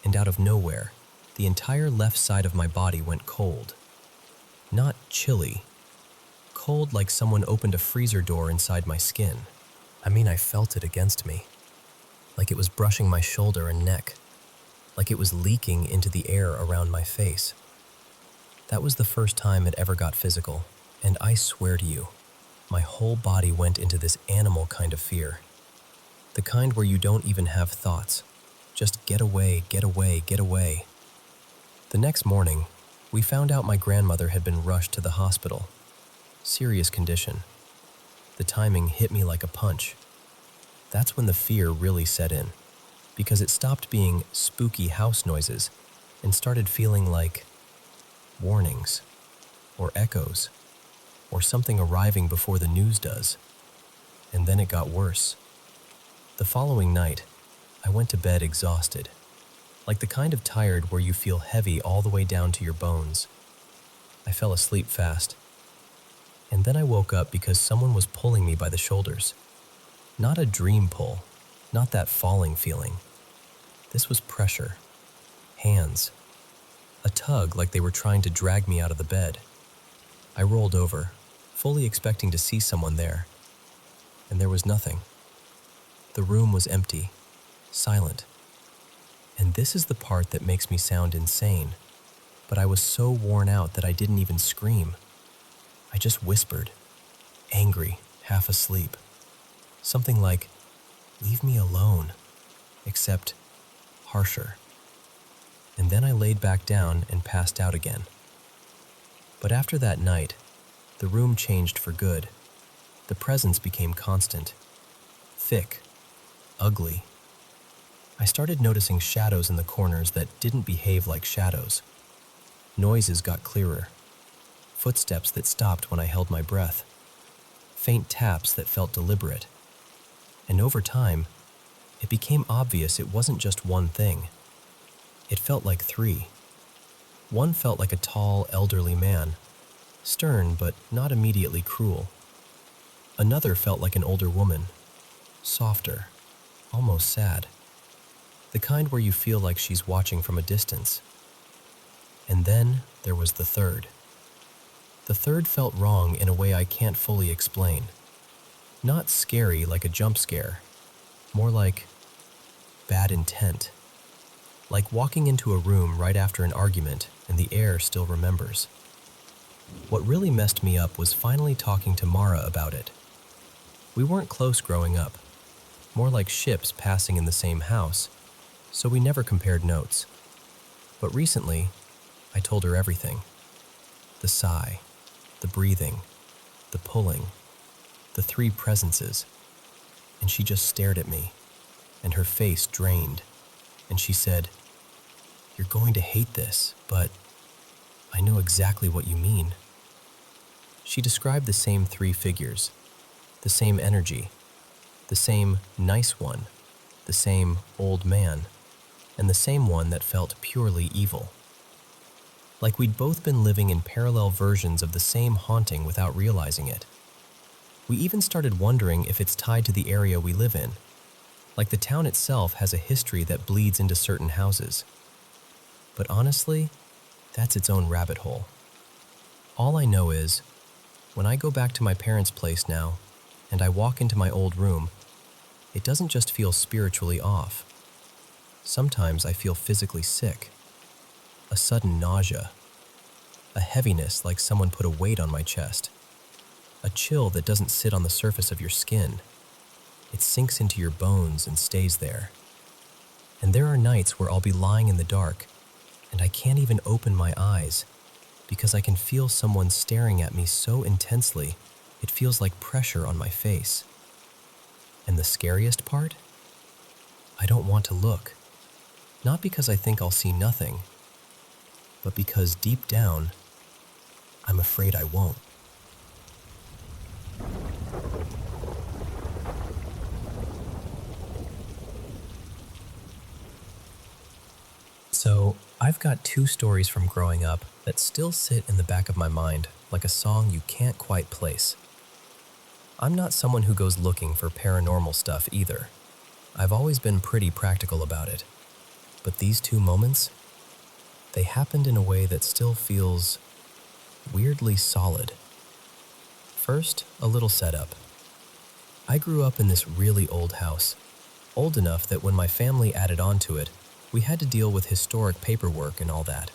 And out of nowhere, the entire left side of my body went cold. Not chilly. Cold like someone opened a freezer door inside my skin. I felt it against me. Like it was brushing my shoulder and neck. Like it was leaking into the air around my face. That was the first time it ever got physical, and I swear to you, my whole body went into this animal kind of fear. The kind where you don't even have thoughts. Just get away, get away, get away. The next morning, we found out my grandmother had been rushed to the hospital. Serious condition. The timing hit me like a punch. That's when the fear really set in, because it stopped being spooky house noises and started feeling like warnings, or echoes, or something arriving before the news does. And then it got worse. The following night, I went to bed exhausted, like the kind of tired where you feel heavy all the way down to your bones. I fell asleep fast. And then I woke up because someone was pulling me by the shoulders. Not a dream pull, not that falling feeling. This was pressure. Hands. A tug like they were trying to drag me out of the bed. I rolled over, fully expecting to see someone there. And there was nothing. The room was empty, silent. And this is the part that makes me sound insane. But I was so worn out that I didn't even scream. I just whispered, angry, half asleep. Something like, "Leave me alone," except harsher. And then I laid back down and passed out again. But after that night, the room changed for good. The presence became constant, thick, ugly. I started noticing shadows in the corners that didn't behave like shadows. Noises got clearer. Footsteps that stopped when I held my breath. Faint taps that felt deliberate. And over time, it became obvious it wasn't just one thing. It felt like three. One felt like a tall, elderly man, stern but not immediately cruel. Another felt like an older woman, softer, almost sad. The kind where you feel like she's watching from a distance. And then there was the third. The third felt wrong in a way I can't fully explain. Not scary like a jump scare, more like bad intent. Like walking into a room right after an argument and the air still remembers. What really messed me up was finally talking to Mara about it. We weren't close growing up, more like ships passing in the same house, so we never compared notes. But recently, I told her everything. The sigh, the breathing, the pulling, the three presences. And she just stared at me, and her face drained, and she said, "You're going to hate this, but I know exactly what you mean." She described the same three figures, the same energy, the same nice one, the same old man, and the same one that felt purely evil. Like we'd both been living in parallel versions of the same haunting without realizing it. We even started wondering if it's tied to the area we live in. Like the town itself has a history that bleeds into certain houses. But honestly, that's its own rabbit hole. All I know is, when I go back to my parents' place now, and I walk into my old room, it doesn't just feel spiritually off. Sometimes I feel physically sick. A sudden nausea. A heaviness like someone put a weight on my chest. A chill that doesn't sit on the surface of your skin. It sinks into your bones and stays there. And there are nights where I'll be lying in the dark, and I can't even open my eyes because I can feel someone staring at me so intensely it feels like pressure on my face. And the scariest part? I don't want to look. Not because I think I'll see nothing, but because deep down, I'm afraid I won't. So, I've got two stories from growing up that still sit in the back of my mind like a song you can't quite place. I'm not someone who goes looking for paranormal stuff either. I've always been pretty practical about it. But these two moments, they happened in a way that still feels weirdly solid. First, a little setup. I grew up in this really old house, old enough that when my family added on to it, we had to deal with historic paperwork and all that.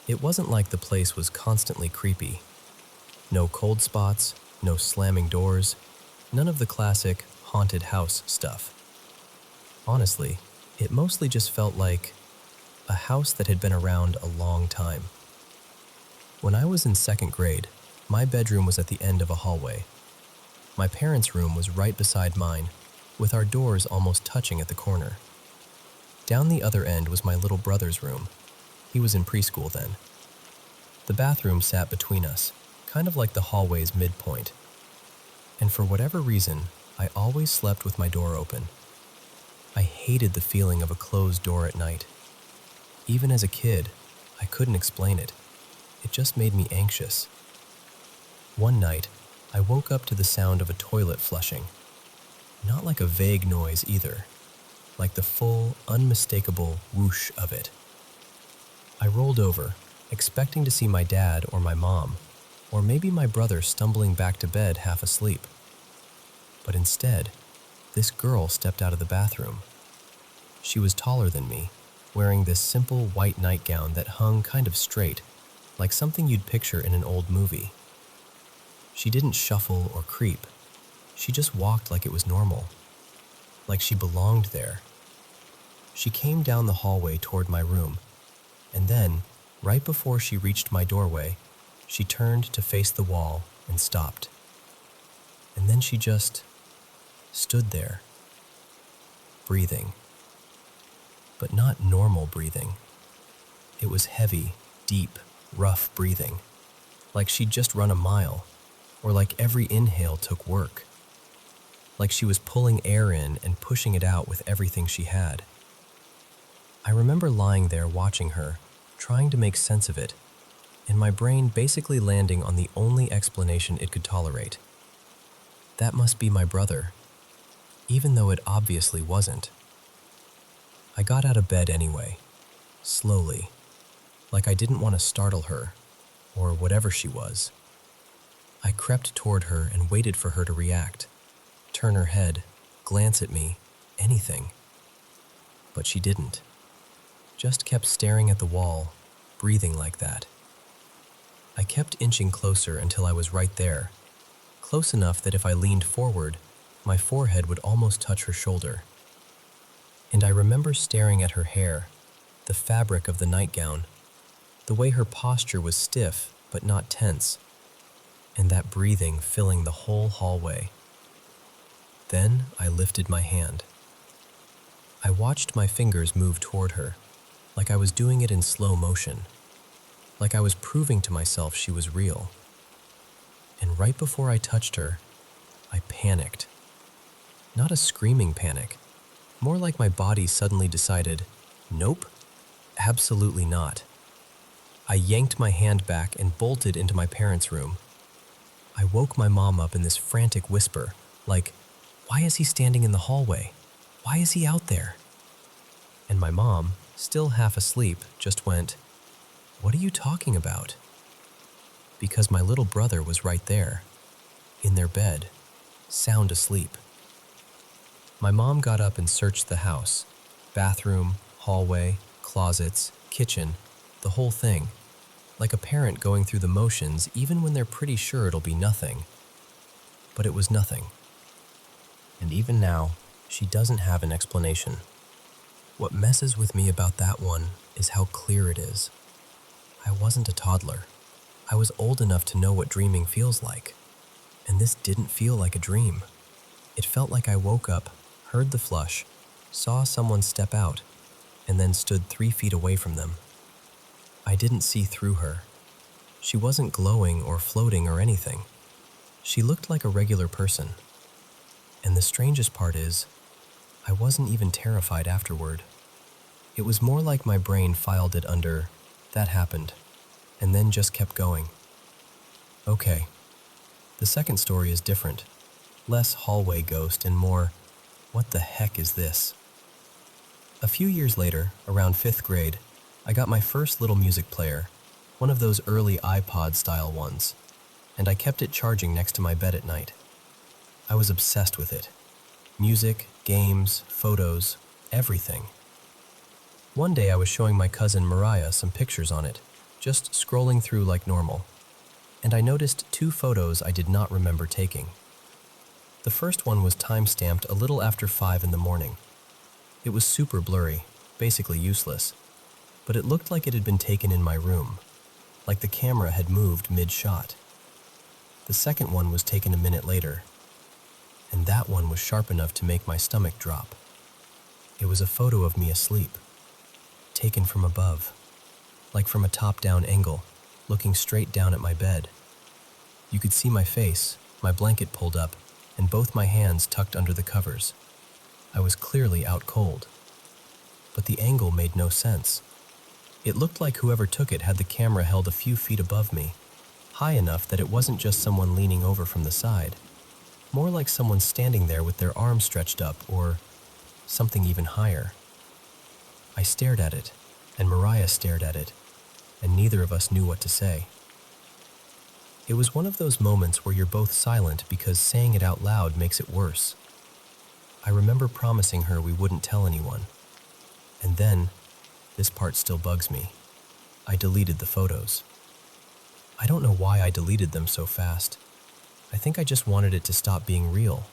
It wasn't like the place was constantly creepy. No cold spots, no slamming doors, none of the classic haunted house stuff. Honestly, it mostly just felt like a house that had been around a long time. When I was in second grade, my bedroom was at the end of a hallway. My parents' room was right beside mine, with our doors almost touching at the corner. Down the other end was my little brother's room. He was in preschool then. The bathroom sat between us, kind of like the hallway's midpoint. And for whatever reason, I always slept with my door open. I hated the feeling of a closed door at night. Even as a kid, I couldn't explain it. It just made me anxious. One night, I woke up to the sound of a toilet flushing. Not like a vague noise either, like the full, unmistakable whoosh of it. I rolled over, expecting to see my dad or my mom, or maybe my brother stumbling back to bed half asleep. But instead, this girl stepped out of the bathroom. She was taller than me, wearing this simple white nightgown that hung kind of straight, like something you'd picture in an old movie. She didn't shuffle or creep. She just walked like it was normal, like she belonged there. She came down the hallway toward my room, and then, right before she reached my doorway, she turned to face the wall and stopped. And then she just stood there, breathing. But not normal breathing. It was heavy, deep, rough breathing, like she'd just run a mile, or like every inhale took work. Like she was pulling air in and pushing it out with everything she had. I remember lying there watching her, trying to make sense of it, and my brain basically landing on the only explanation it could tolerate. That must be my brother, even though it obviously wasn't. I got out of bed anyway, slowly, like I didn't want to startle her, or whatever she was. I crept toward her and waited for her to react, turn her head, glance at me, anything. But she didn't. Just kept staring at the wall, breathing like that. I kept inching closer until I was right there, close enough that if I leaned forward, my forehead would almost touch her shoulder. And I remember staring at her hair, the fabric of the nightgown, the way her posture was stiff but not tense, and that breathing filling the whole hallway. Then I lifted my hand. I watched my fingers move toward her, like I was doing it in slow motion, like I was proving to myself she was real. And right before I touched her, I panicked. Not a screaming panic, more like my body suddenly decided, nope, absolutely not. I yanked my hand back and bolted into my parents' room. I woke my mom up in this frantic whisper, like, why is he standing in the hallway? Why is he out there? And my mom, still half asleep, just went, what are you talking about? Because my little brother was right there, in their bed, sound asleep. My mom got up and searched the house, bathroom, hallway, closets, kitchen, the whole thing, like a parent going through the motions even when they're pretty sure it'll be nothing. But it was nothing. And even now, she doesn't have an explanation. What messes with me about that one is how clear it is. I wasn't a toddler. I was old enough to know what dreaming feels like. And this didn't feel like a dream. It felt like I woke up, heard the flush, saw someone step out, and then stood 3 feet away from them. I didn't see through her. She wasn't glowing or floating or anything. She looked like a regular person. And the strangest part is, I wasn't even terrified afterward. It was more like my brain filed it under, "That happened," and then just kept going. Okay, the second story is different. Less hallway ghost and more, what the heck is this? A few years later, around 5th grade, I got my first little music player, one of those early iPod-style ones, and I kept it charging next to my bed at night. I was obsessed with it. Music, games, photos, everything. One day I was showing my cousin Mariah some pictures on it, just scrolling through like normal, and I noticed 2 photos I did not remember taking. The first one was time-stamped a little after 5 in the morning. It was super blurry, basically useless, but it looked like it had been taken in my room, like the camera had moved mid-shot. The second one was taken a minute later, and that one was sharp enough to make my stomach drop. It was a photo of me asleep, taken from above, like from a top-down angle, looking straight down at my bed. You could see my face, my blanket pulled up, and both my hands tucked under the covers. I was clearly out cold. But the angle made no sense. It looked like whoever took it had the camera held a few feet above me, high enough that it wasn't just someone leaning over from the side, more like someone standing there with their arms stretched up, or something even higher. I stared at it, and Mariah stared at it, and neither of us knew what to say. It was one of those moments where you're both silent because saying it out loud makes it worse. I remember promising her we wouldn't tell anyone. And then, this part still bugs me, I deleted the photos. I don't know why I deleted them so fast. I think I just wanted it to stop being real.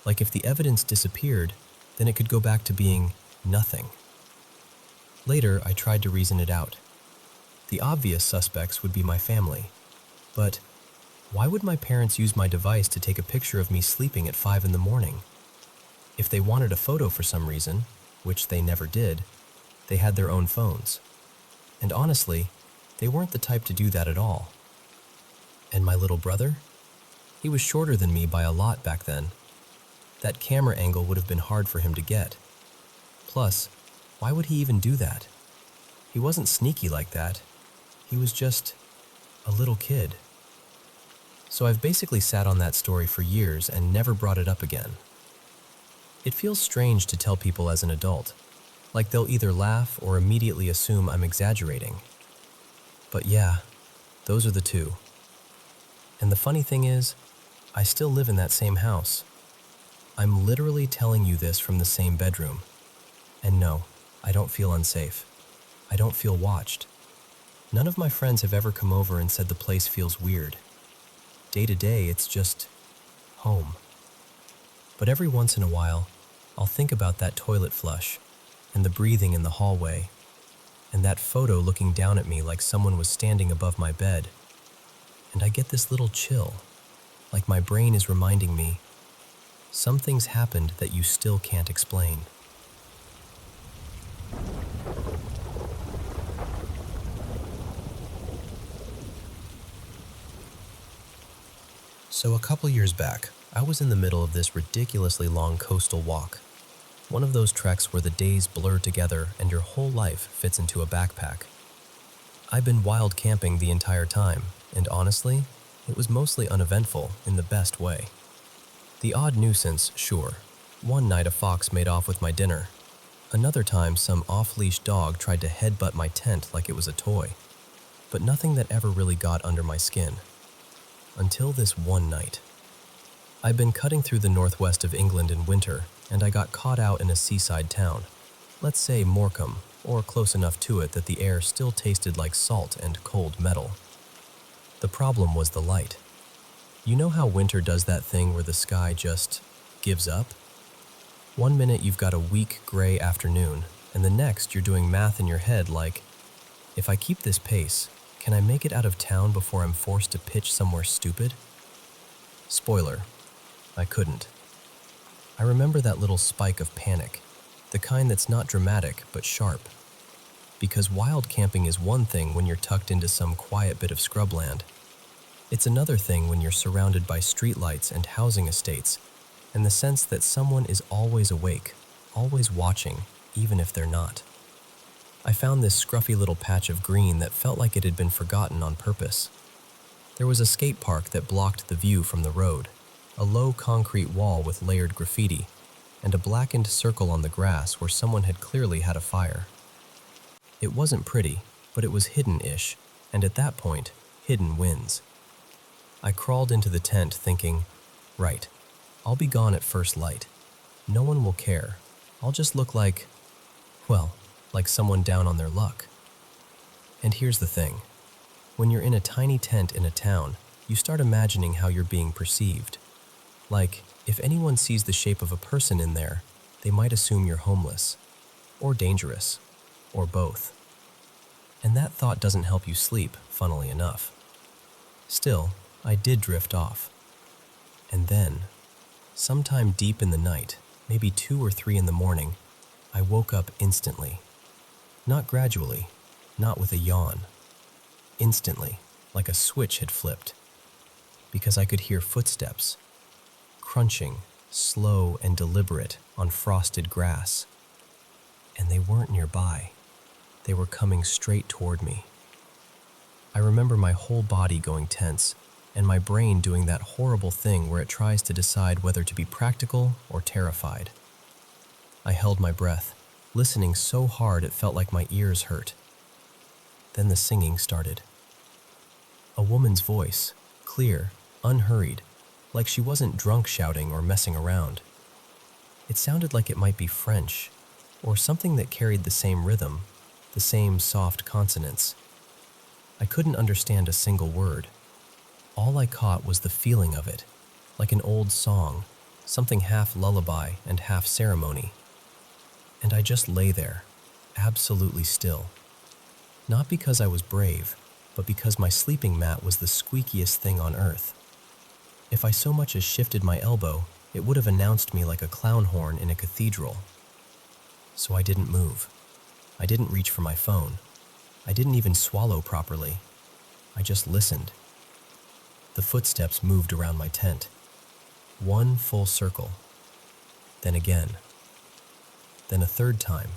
Like if the evidence disappeared, then it could go back to being nothing. Later, I tried to reason it out. The obvious suspects would be my family. But why would my parents use my device to take a picture of me sleeping at 5 in the morning? If they wanted a photo for some reason, which they never did, they had their own phones. And honestly, they weren't the type to do that at all. And my little brother? He was shorter than me by a lot back then. That camera angle would have been hard for him to get. Plus, why would he even do that? He wasn't sneaky like that. He was just a little kid. So I've basically sat on that story for years and never brought it up again. It feels strange to tell people as an adult, like they'll either laugh or immediately assume I'm exaggerating. But yeah, those are the 2. And the funny thing is, I still live in that same house. I'm literally telling you this from the same bedroom. And no, I don't feel unsafe. I don't feel watched. None of my friends have ever come over and said the place feels weird. Day to day, it's just home. But every once in a while, I'll think about that toilet flush, and the breathing in the hallway, and that photo looking down at me like someone was standing above my bed. And I get this little chill, like my brain is reminding me, some things happened that you still can't explain. So a couple years back, I was in the middle of this ridiculously long coastal walk. One of those treks where the days blur together and your whole life fits into a backpack. I've been wild camping the entire time, and honestly, it was mostly uneventful in the best way. The odd nuisance, sure. One night a fox made off with my dinner. Another time some off-leash dog tried to headbutt my tent like it was a toy. But nothing that ever really got under my skin. Until this one night. I'd been cutting through the northwest of England in winter, and I got caught out in a seaside town. Let's say Morecambe, or close enough to it that the air still tasted like salt and cold metal. The problem was the light. You know how winter does that thing where the sky just gives up? One minute you've got a weak gray afternoon, and the next you're doing math in your head like, if I keep this pace, can I make it out of town before I'm forced to pitch somewhere stupid? Spoiler, I couldn't. I remember that little spike of panic, the kind that's not dramatic but sharp. Because wild camping is one thing when you're tucked into some quiet bit of scrubland. It's another thing when you're surrounded by streetlights and housing estates, and the sense that someone is always awake, always watching, even if they're not. I found this scruffy little patch of green that felt like it had been forgotten on purpose. There was a skate park that blocked the view from the road, a low concrete wall with layered graffiti, and a blackened circle on the grass where someone had clearly had a fire. It wasn't pretty, but it was hidden-ish, and at that point, hidden wins. I crawled into the tent thinking, right, I'll be gone at first light. No one will care. I'll just look like, well, like someone down on their luck. And here's the thing. When you're in a tiny tent in a town, you start imagining how you're being perceived. Like, if anyone sees the shape of a person in there, they might assume you're homeless, or dangerous, or both. And that thought doesn't help you sleep, funnily enough. Still, I did drift off. And then, sometime deep in the night, maybe 2 or 3 in the morning, I woke up instantly. Not gradually, not with a yawn. Instantly, like a switch had flipped. Because I could hear footsteps, crunching, slow and deliberate on frosted grass. And they weren't nearby. They were coming straight toward me. I remember my whole body going tense, and my brain doing that horrible thing where it tries to decide whether to be practical or terrified. I held my breath, listening so hard it felt like my ears hurt. Then the singing started. A woman's voice, clear, unhurried, like she wasn't drunk shouting or messing around. It sounded like it might be French, or something that carried the same rhythm, the same soft consonants. I couldn't understand a single word. All I caught was the feeling of it, like an old song, something half lullaby and half ceremony. And I just lay there, absolutely still. Not because I was brave, but because my sleeping mat was the squeakiest thing on earth. If I so much as shifted my elbow, it would have announced me like a clown horn in a cathedral. So I didn't move. I didn't reach for my phone. I didn't even swallow properly. I just listened. The footsteps moved around my tent. One full circle. Then again. Then a third time.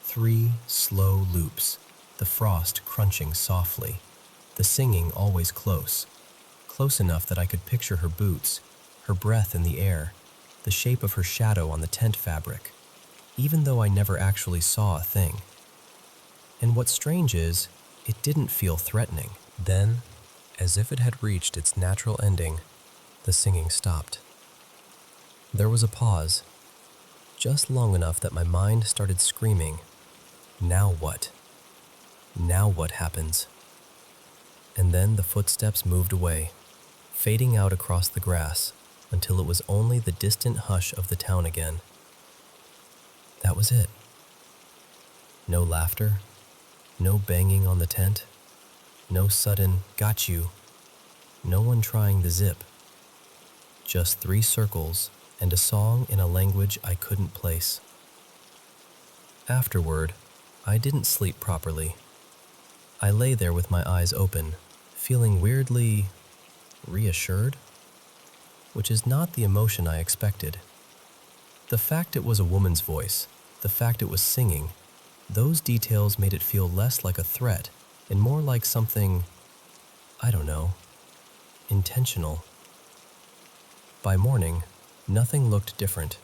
3 slow loops, the frost crunching softly, the singing always close, close enough that I could picture her boots, her breath in the air, the shape of her shadow on the tent fabric, even though I never actually saw a thing. And what's strange is, it didn't feel threatening. Then, as if it had reached its natural ending, the singing stopped. There was a pause, just long enough that my mind started screaming, "Now what? Now what happens?" And then the footsteps moved away, fading out across the grass until it was only the distant hush of the town again. That was it. No laughter, no banging on the tent, no sudden "got you," no one trying the zip. Just 3 circles and a song in a language I couldn't place. Afterward, I didn't sleep properly. I lay there with my eyes open, feeling weirdly reassured, which is not the emotion I expected. The fact it was a woman's voice, the fact it was singing, those details made it feel less like a threat and more like something, I don't know, intentional. By morning, nothing looked different.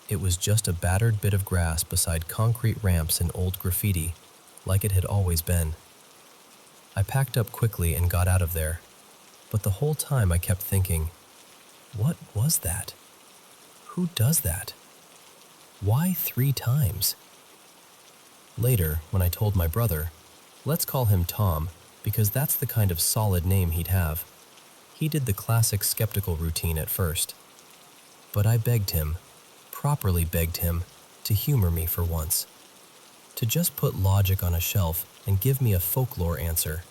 It was just a battered bit of grass beside concrete ramps and old graffiti, like it had always been. I packed up quickly and got out of there, but the whole time I kept thinking, what was that? Who does that? Why 3 times? Later, when I told my brother, let's call him Tom, because that's the kind of solid name he'd have, he did the classic skeptical routine at first. But I begged him, properly begged him, to humor me for once, to just put logic on a shelf and give me a folklore answer.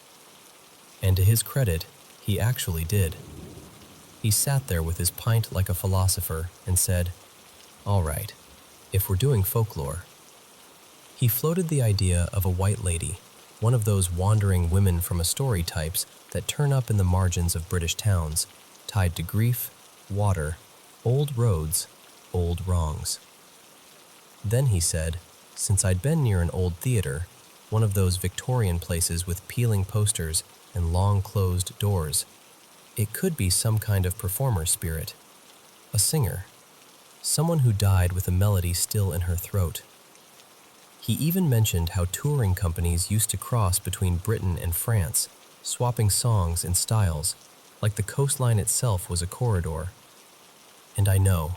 And to his credit, he actually did. He sat there with his pint like a philosopher and said, "All right, if we're doing folklore." He floated the idea of a white lady, one of those wandering women from a story types that turn up in the margins of British towns, tied to grief, water, old roads, old wrongs. Then he said, since I'd been near an old theater, one of those Victorian places with peeling posters and long closed doors, it could be some kind of performer spirit, a singer, someone who died with a melody still in her throat. He even mentioned how touring companies used to cross between Britain and France, swapping songs and styles, like the coastline itself was a corridor. And I know,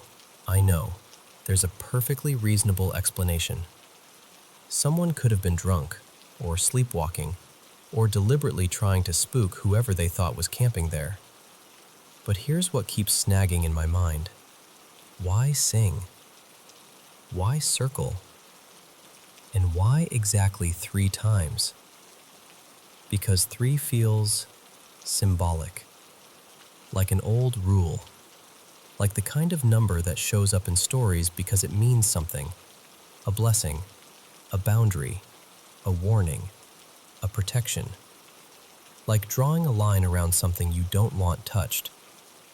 there's a perfectly reasonable explanation. Someone could have been drunk, or sleepwalking, or deliberately trying to spook whoever they thought was camping there. But here's what keeps snagging in my mind. Why sing? Why circle? And why exactly 3 times? Because 3 feels symbolic, like an old rule, like the kind of number that shows up in stories because it means something, a blessing, a boundary, a warning, a protection. Like drawing a line around something you don't want touched,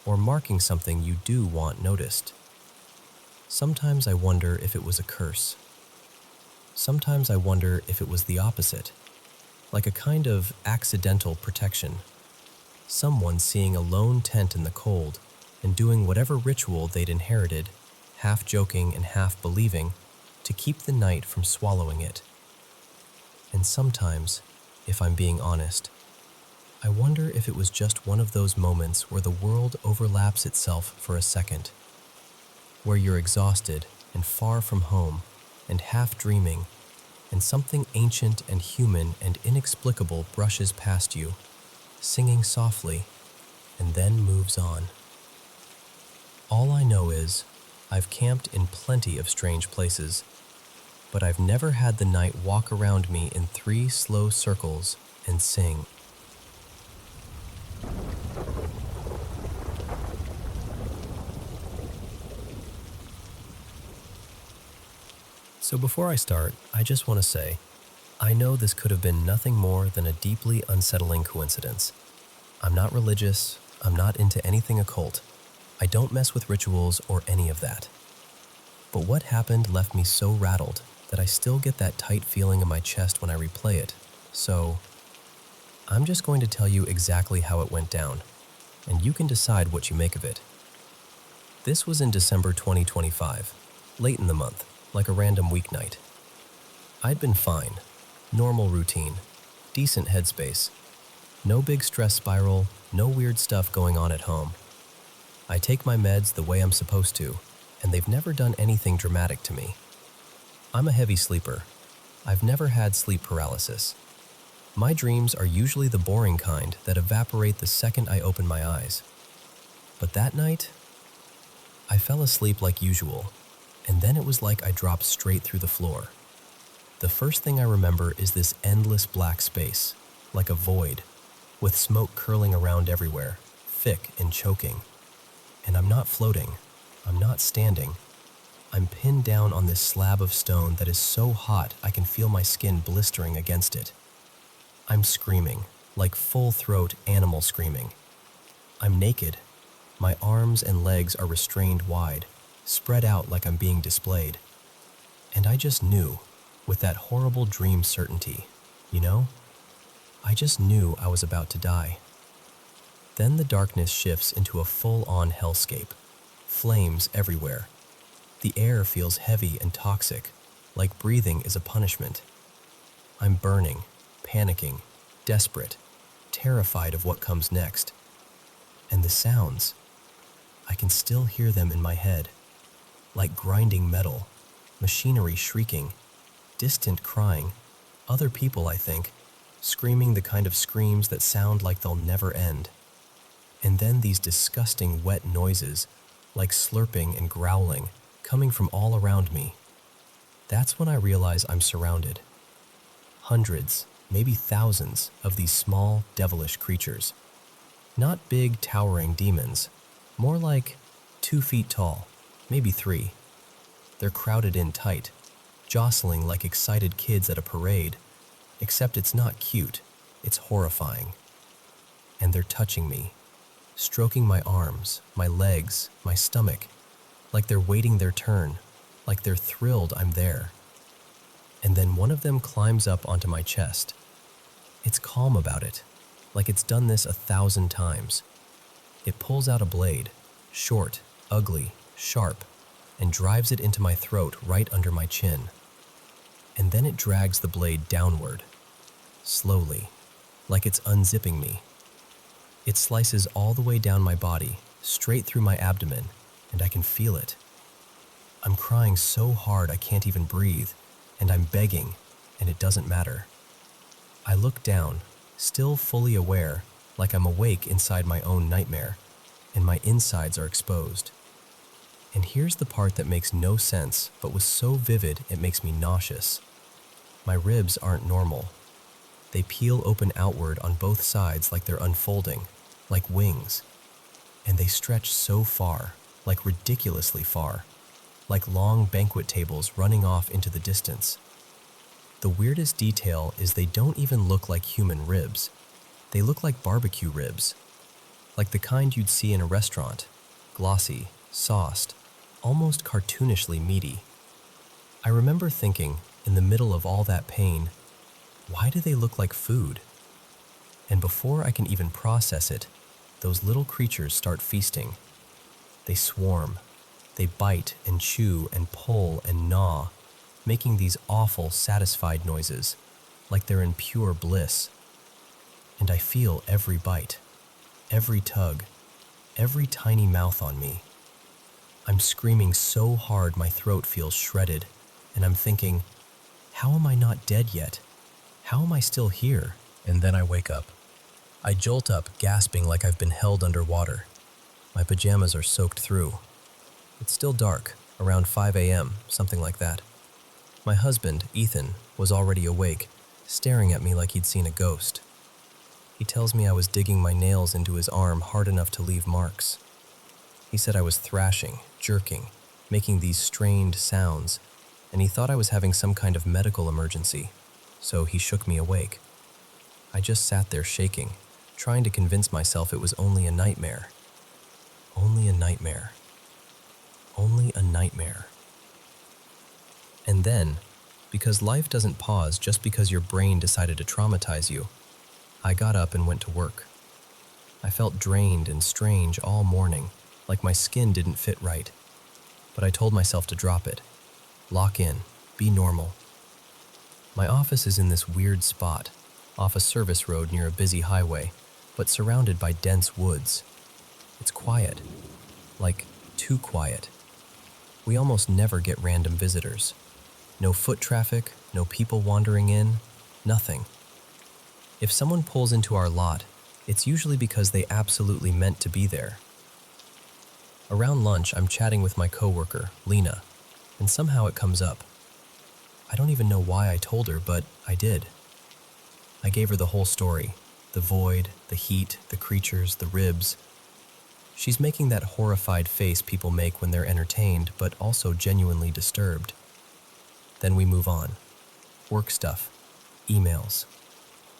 or marking something you do want noticed. Sometimes I wonder if it was a curse. Sometimes I wonder if it was the opposite, like a kind of accidental protection. Someone seeing a lone tent in the cold and doing whatever ritual they'd inherited, half joking and half believing, to keep the night from swallowing it. And sometimes, if I'm being honest, I wonder if it was just one of those moments where the world overlaps itself for a second, where you're exhausted and far from home and half dreaming, and something ancient and human and inexplicable brushes past you, singing softly, and then moves on. All I know is, I've camped in plenty of strange places, but I've never had the night walk around me in 3 slow circles and sing. So before I start, I just want to say, I know this could have been nothing more than a deeply unsettling coincidence. I'm not religious, I'm not into anything occult, I don't mess with rituals or any of that. But what happened left me so rattled that I still get that tight feeling in my chest when I replay it. So, I'm just going to tell you exactly how it went down, and you can decide what you make of it. This was in December 2025, late in the month, like a random weeknight. I'd been fine, normal routine, decent headspace, no big stress spiral, no weird stuff going on at home. I take my meds the way I'm supposed to, and they've never done anything dramatic to me. I'm a heavy sleeper. I've never had sleep paralysis. My dreams are usually the boring kind that evaporate the second I open my eyes. But that night, I fell asleep like usual, and then it was like I dropped straight through the floor. The first thing I remember is this endless black space, like a void, with smoke curling around everywhere, thick and choking. And I'm not floating. I'm not standing. I'm pinned down on this slab of stone that is so hot I can feel my skin blistering against it. I'm screaming, like full-throat animal screaming. I'm naked. My arms and legs are restrained wide, spread out like I'm being displayed. And I just knew, with that horrible dream certainty, I just knew I was about to die. Then the darkness shifts into a full-on hellscape. Flames everywhere. The air feels heavy and toxic, like breathing is a punishment. I'm burning, panicking, desperate, terrified of what comes next. And the sounds, I can still hear them in my head, like grinding metal, machinery shrieking, distant crying, other people, I think, screaming the kind of screams that sound like they'll never end. And then these disgusting wet noises, like slurping and growling, coming from all around me. That's when I realize I'm surrounded. Hundreds, maybe thousands of these small, devilish creatures. Not big, towering demons, more like 2 feet tall, maybe 3. They're crowded in tight, jostling like excited kids at a parade, except it's not cute, it's horrifying. And they're touching me, stroking my arms, my legs, my stomach, like they're waiting their turn, like they're thrilled I'm there. And then one of them climbs up onto my chest. It's calm about it, like it's done this 1,000 times. It pulls out a blade, short, ugly, sharp, and drives it into my throat right under my chin. And then it drags the blade downward, slowly, like it's unzipping me. It slices all the way down my body, straight through my abdomen, and I can feel it. I'm crying so hard I can't even breathe, and I'm begging, and it doesn't matter. I look down, still fully aware, like I'm awake inside my own nightmare, and my insides are exposed. And here's the part that makes no sense, but was so vivid it makes me nauseous. My ribs aren't normal. They peel open outward on both sides like they're unfolding, like wings. And they stretch so far, like ridiculously far, like long banquet tables running off into the distance. The weirdest detail is they don't even look like human ribs. They look like barbecue ribs, like the kind you'd see in a restaurant, glossy, sauced, almost cartoonishly meaty. I remember thinking, in the middle of all that pain, why do they look like food? And before I can even process it, those little creatures start feasting. They swarm. They bite and chew and pull and gnaw, making these awful, satisfied noises, like they're in pure bliss. And I feel every bite, every tug, every tiny mouth on me. I'm screaming so hard my throat feels shredded, and I'm thinking, how am I not dead yet? How am I still here? And then I wake up. I jolt up, gasping like I've been held underwater. My pajamas are soaked through. It's still dark, around 5 a.m., something like that. My husband, Ethan, was already awake, staring at me like he'd seen a ghost. He tells me I was digging my nails into his arm hard enough to leave marks. He said I was thrashing, jerking, making these strained sounds, and he thought I was having some kind of medical emergency, so he shook me awake. I just sat there shaking, trying to convince myself it was only a nightmare. Only a nightmare. Only a nightmare. And then, because life doesn't pause just because your brain decided to traumatize you, I got up and went to work. I felt drained and strange all morning, like my skin didn't fit right. But I told myself to drop it. Lock in. Be normal. My office is in this weird spot, off a service road near a busy highway, but surrounded by dense woods. It's quiet. Like, too quiet. We almost never get random visitors. No foot traffic, no people wandering in, nothing. If someone pulls into our lot, it's usually because they absolutely meant to be there. Around lunch, I'm chatting with my coworker, Lena, and somehow it comes up. I don't even know why I told her, but I did. I gave her the whole story, the void, the heat, the creatures, the ribs. She's making that horrified face people make when they're entertained, but also genuinely disturbed. Then we move on. Work stuff, emails.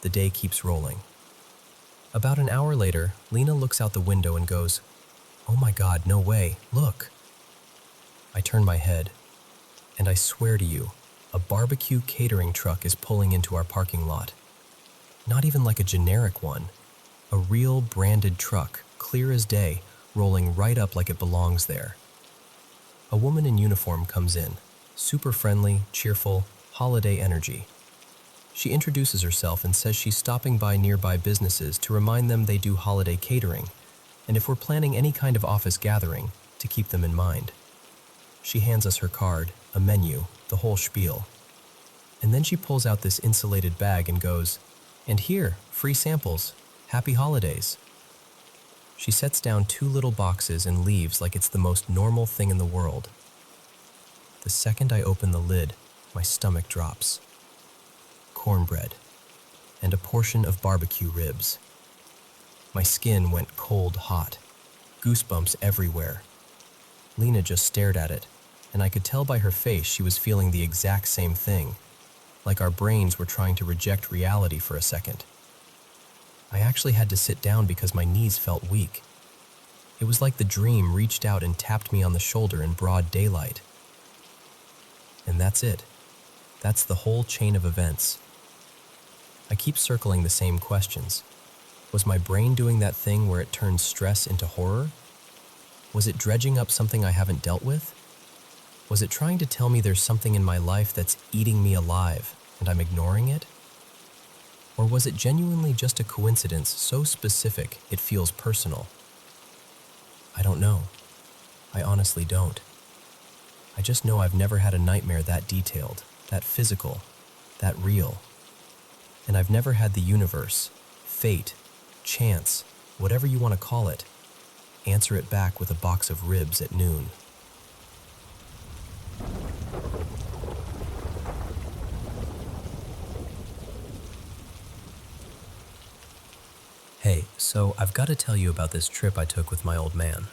The day keeps rolling. About an hour later, Lena looks out the window and goes, "Oh my God, no way, look." I turn my head, and I swear to you, a barbecue catering truck is pulling into our parking lot. Not even like a generic one. A real branded truck, clear as day, rolling right up like it belongs there. A woman in uniform comes in, super friendly, cheerful, holiday energy. She introduces herself and says she's stopping by nearby businesses to remind them they do holiday catering, and if we're planning any kind of office gathering, to keep them in mind. She hands us her card, a menu, the whole spiel. And then she pulls out this insulated bag and goes, "And here, free samples. Happy holidays." She sets down 2 little boxes and leaves like it's the most normal thing in the world. The second I open the lid, my stomach drops. Cornbread and a portion of barbecue ribs. My skin went cold hot, goosebumps everywhere. Lena just stared at it, and I could tell by her face she was feeling the exact same thing, like our brains were trying to reject reality for a second. I actually had to sit down because my knees felt weak. It was like the dream reached out and tapped me on the shoulder in broad daylight. And that's it. That's the whole chain of events. I keep circling the same questions. Was my brain doing that thing where it turns stress into horror? Was it dredging up something I haven't dealt with? Was it trying to tell me there's something in my life that's eating me alive and I'm ignoring it? Or was it genuinely just a coincidence so specific it feels personal? I don't know. I honestly don't. I just know I've never had a nightmare that detailed, that physical, that real. And I've never had the universe, fate, chance, whatever you want to call it, answer it back with a box of ribs at noon. Hey, so I've got to tell you about this trip I took with my old man.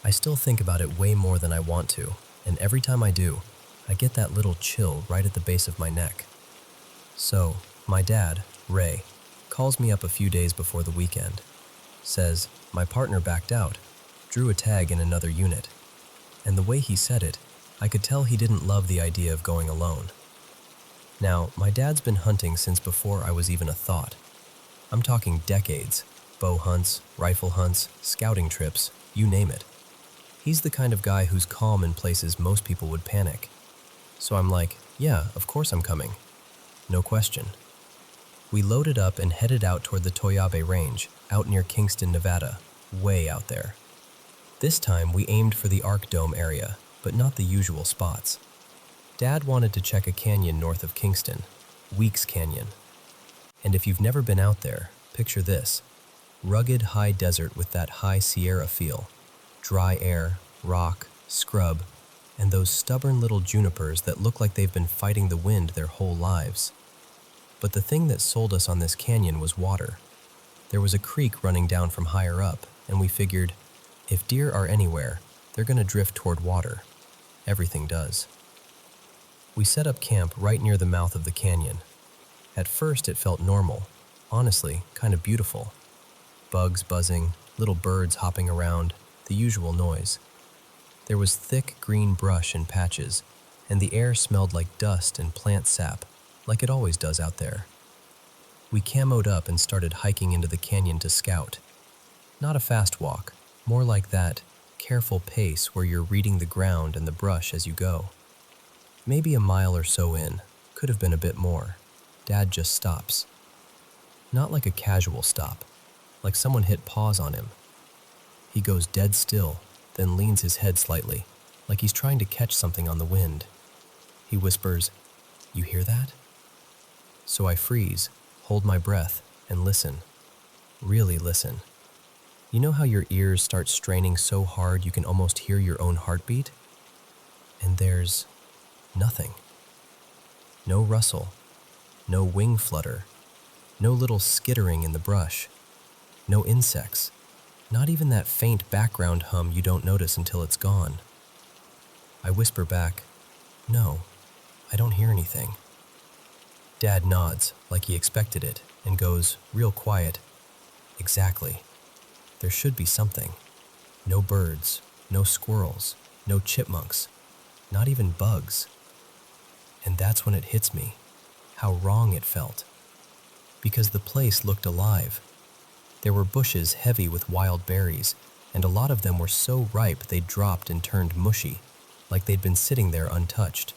I still think about it way more than I want to, and every time I do, I get that little chill right at the base of my neck. So, my dad, Ray, calls me up a few days before the weekend. Says, my partner backed out, drew a tag in another unit. And the way he said it, I could tell he didn't love the idea of going alone. Now, my dad's been hunting since before I was even a thought. I'm talking decades, bow hunts, rifle hunts, scouting trips, you name it. He's the kind of guy who's calm in places most people would panic. So I'm like, yeah, of course I'm coming. No question. We loaded up and headed out toward the Toyabe Range, out near Kingston, Nevada, way out there. This time we aimed for the Arc Dome area, but not the usual spots. Dad wanted to check a canyon north of Kingston, Weeks Canyon. And if you've never been out there, picture this. Rugged high desert with that high Sierra feel. Dry air, rock, scrub, and those stubborn little junipers that look like they've been fighting the wind their whole lives. But the thing that sold us on this canyon was water. There was a creek running down from higher up, and we figured, if deer are anywhere, they're going to drift toward water. Everything does. We set up camp right near the mouth of the canyon. At first it felt normal, honestly, kind of beautiful. Bugs buzzing, little birds hopping around, the usual noise. There was thick green brush in patches, and the air smelled like dust and plant sap, like it always does out there. We camoed up and started hiking into the canyon to scout. Not a fast walk, more like that careful pace where you're reading the ground and the brush as you go. Maybe a mile or so in, could have been a bit more. Dad just stops. Not like a casual stop, like someone hit pause on him. He goes dead still, then leans his head slightly, like he's trying to catch something on the wind. He whispers, "You hear that?" So I freeze, hold my breath, and listen. Really listen. You know how your ears start straining so hard you can almost hear your own heartbeat? And there's nothing. No rustle. No wing flutter, no little skittering in the brush, no insects, not even that faint background hum you don't notice until it's gone. I whisper back, "No, I don't hear anything." Dad nods like he expected it and goes, real quiet, "Exactly. There should be something. No birds, no squirrels, no chipmunks, not even bugs." And that's when it hits me. How wrong it felt. Because the place looked alive. There were bushes heavy with wild berries, and a lot of them were so ripe they'd dropped and turned mushy, like they'd been sitting there untouched.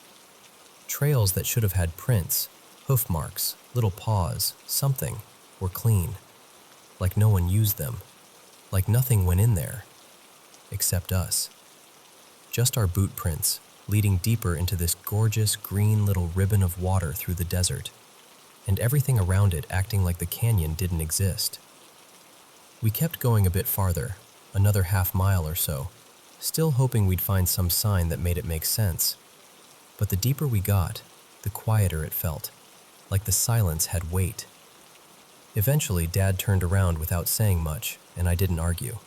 Trails that should have had prints, hoof marks, little paws, something, were clean. Like no one used them. Like nothing went in there. Except us. Just our boot prints, leading deeper into this gorgeous green little ribbon of water through the desert, and everything around it acting like the canyon didn't exist. We kept going a bit farther, another half-mile or so, still hoping we'd find some sign that made it make sense. But the deeper we got, the quieter it felt, like the silence had weight. Eventually, Dad turned around without saying much, and I didn't argue.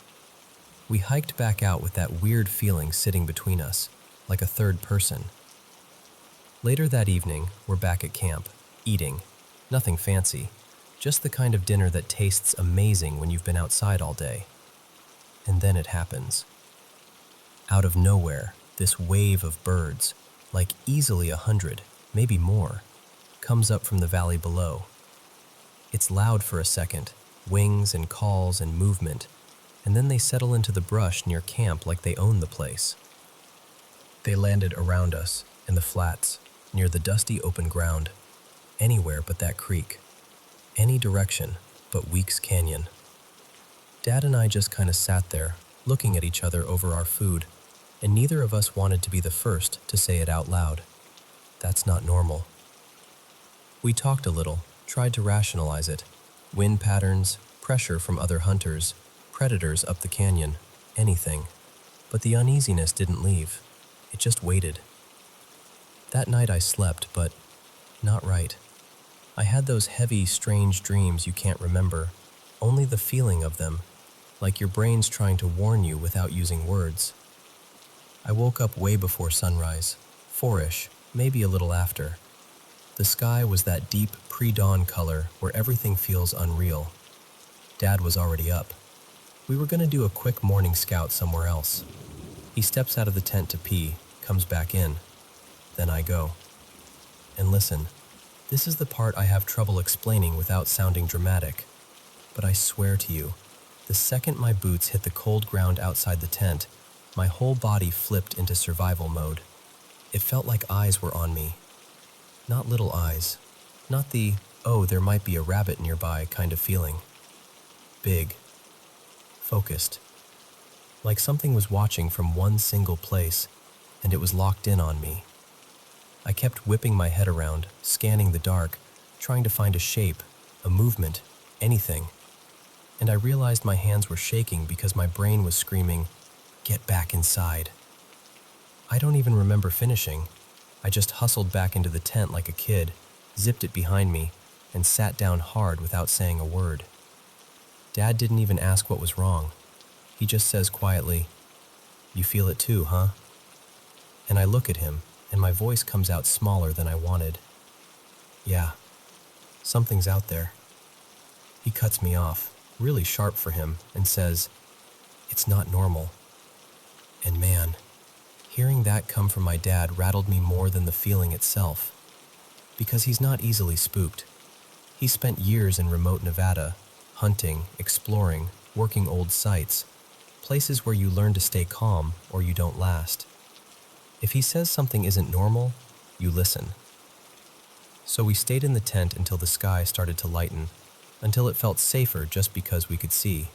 We hiked back out with that weird feeling sitting between us, like a third person. Later that evening, we're back at camp, eating. Nothing fancy, just the kind of dinner that tastes amazing when you've been outside all day. And then it happens. Out of nowhere, this wave of birds, like easily 100, maybe more, comes up from the valley below. It's loud for a second, wings and calls and movement, and then they settle into the brush near camp like they own the place. They landed around us, in the flats, near the dusty open ground, anywhere but that creek, any direction but Weeks Canyon. Dad and I just kind of sat there, looking at each other over our food, and neither of us wanted to be the first to say it out loud. That's not normal. We talked a little, tried to rationalize it. Wind patterns, pressure from other hunters, predators up the canyon, anything. But the uneasiness didn't leave. It just waited. That night I slept, but not right. I had those heavy, strange dreams you can't remember, only the feeling of them, like your brain's trying to warn you without using words. I woke up way before sunrise, 4-ish, maybe a little after. The sky was that deep pre-dawn color where everything feels unreal. Dad was already up. We were going to do a quick morning scout somewhere else. He steps out of the tent to pee, comes back in. Then I go. And listen, this is the part I have trouble explaining without sounding dramatic. But I swear to you, the second my boots hit the cold ground outside the tent, my whole body flipped into survival mode. It felt like eyes were on me. Not little eyes. Not the, oh, there might be a rabbit nearby kind of feeling. Big. Focused. Like something was watching from one single place, and it was locked in on me. I kept whipping my head around, scanning the dark, trying to find a shape, a movement, anything. And I realized my hands were shaking because my brain was screaming, "Get back inside." I don't even remember finishing. I just hustled back into the tent like a kid, zipped it behind me, and sat down hard without saying a word. Dad didn't even ask what was wrong. He just says quietly, "You feel it too, huh?" And I look at him, and my voice comes out smaller than I wanted. "Yeah, something's out there." He cuts me off, really sharp for him, and says, "It's not normal." And man, hearing that come from my dad rattled me more than the feeling itself. Because he's not easily spooked. He spent years in remote Nevada, hunting, exploring, working old sites, places where you learn to stay calm or you don't last. If he says something isn't normal, you listen. So we stayed in the tent until the sky started to lighten, until it felt safer just because we could see.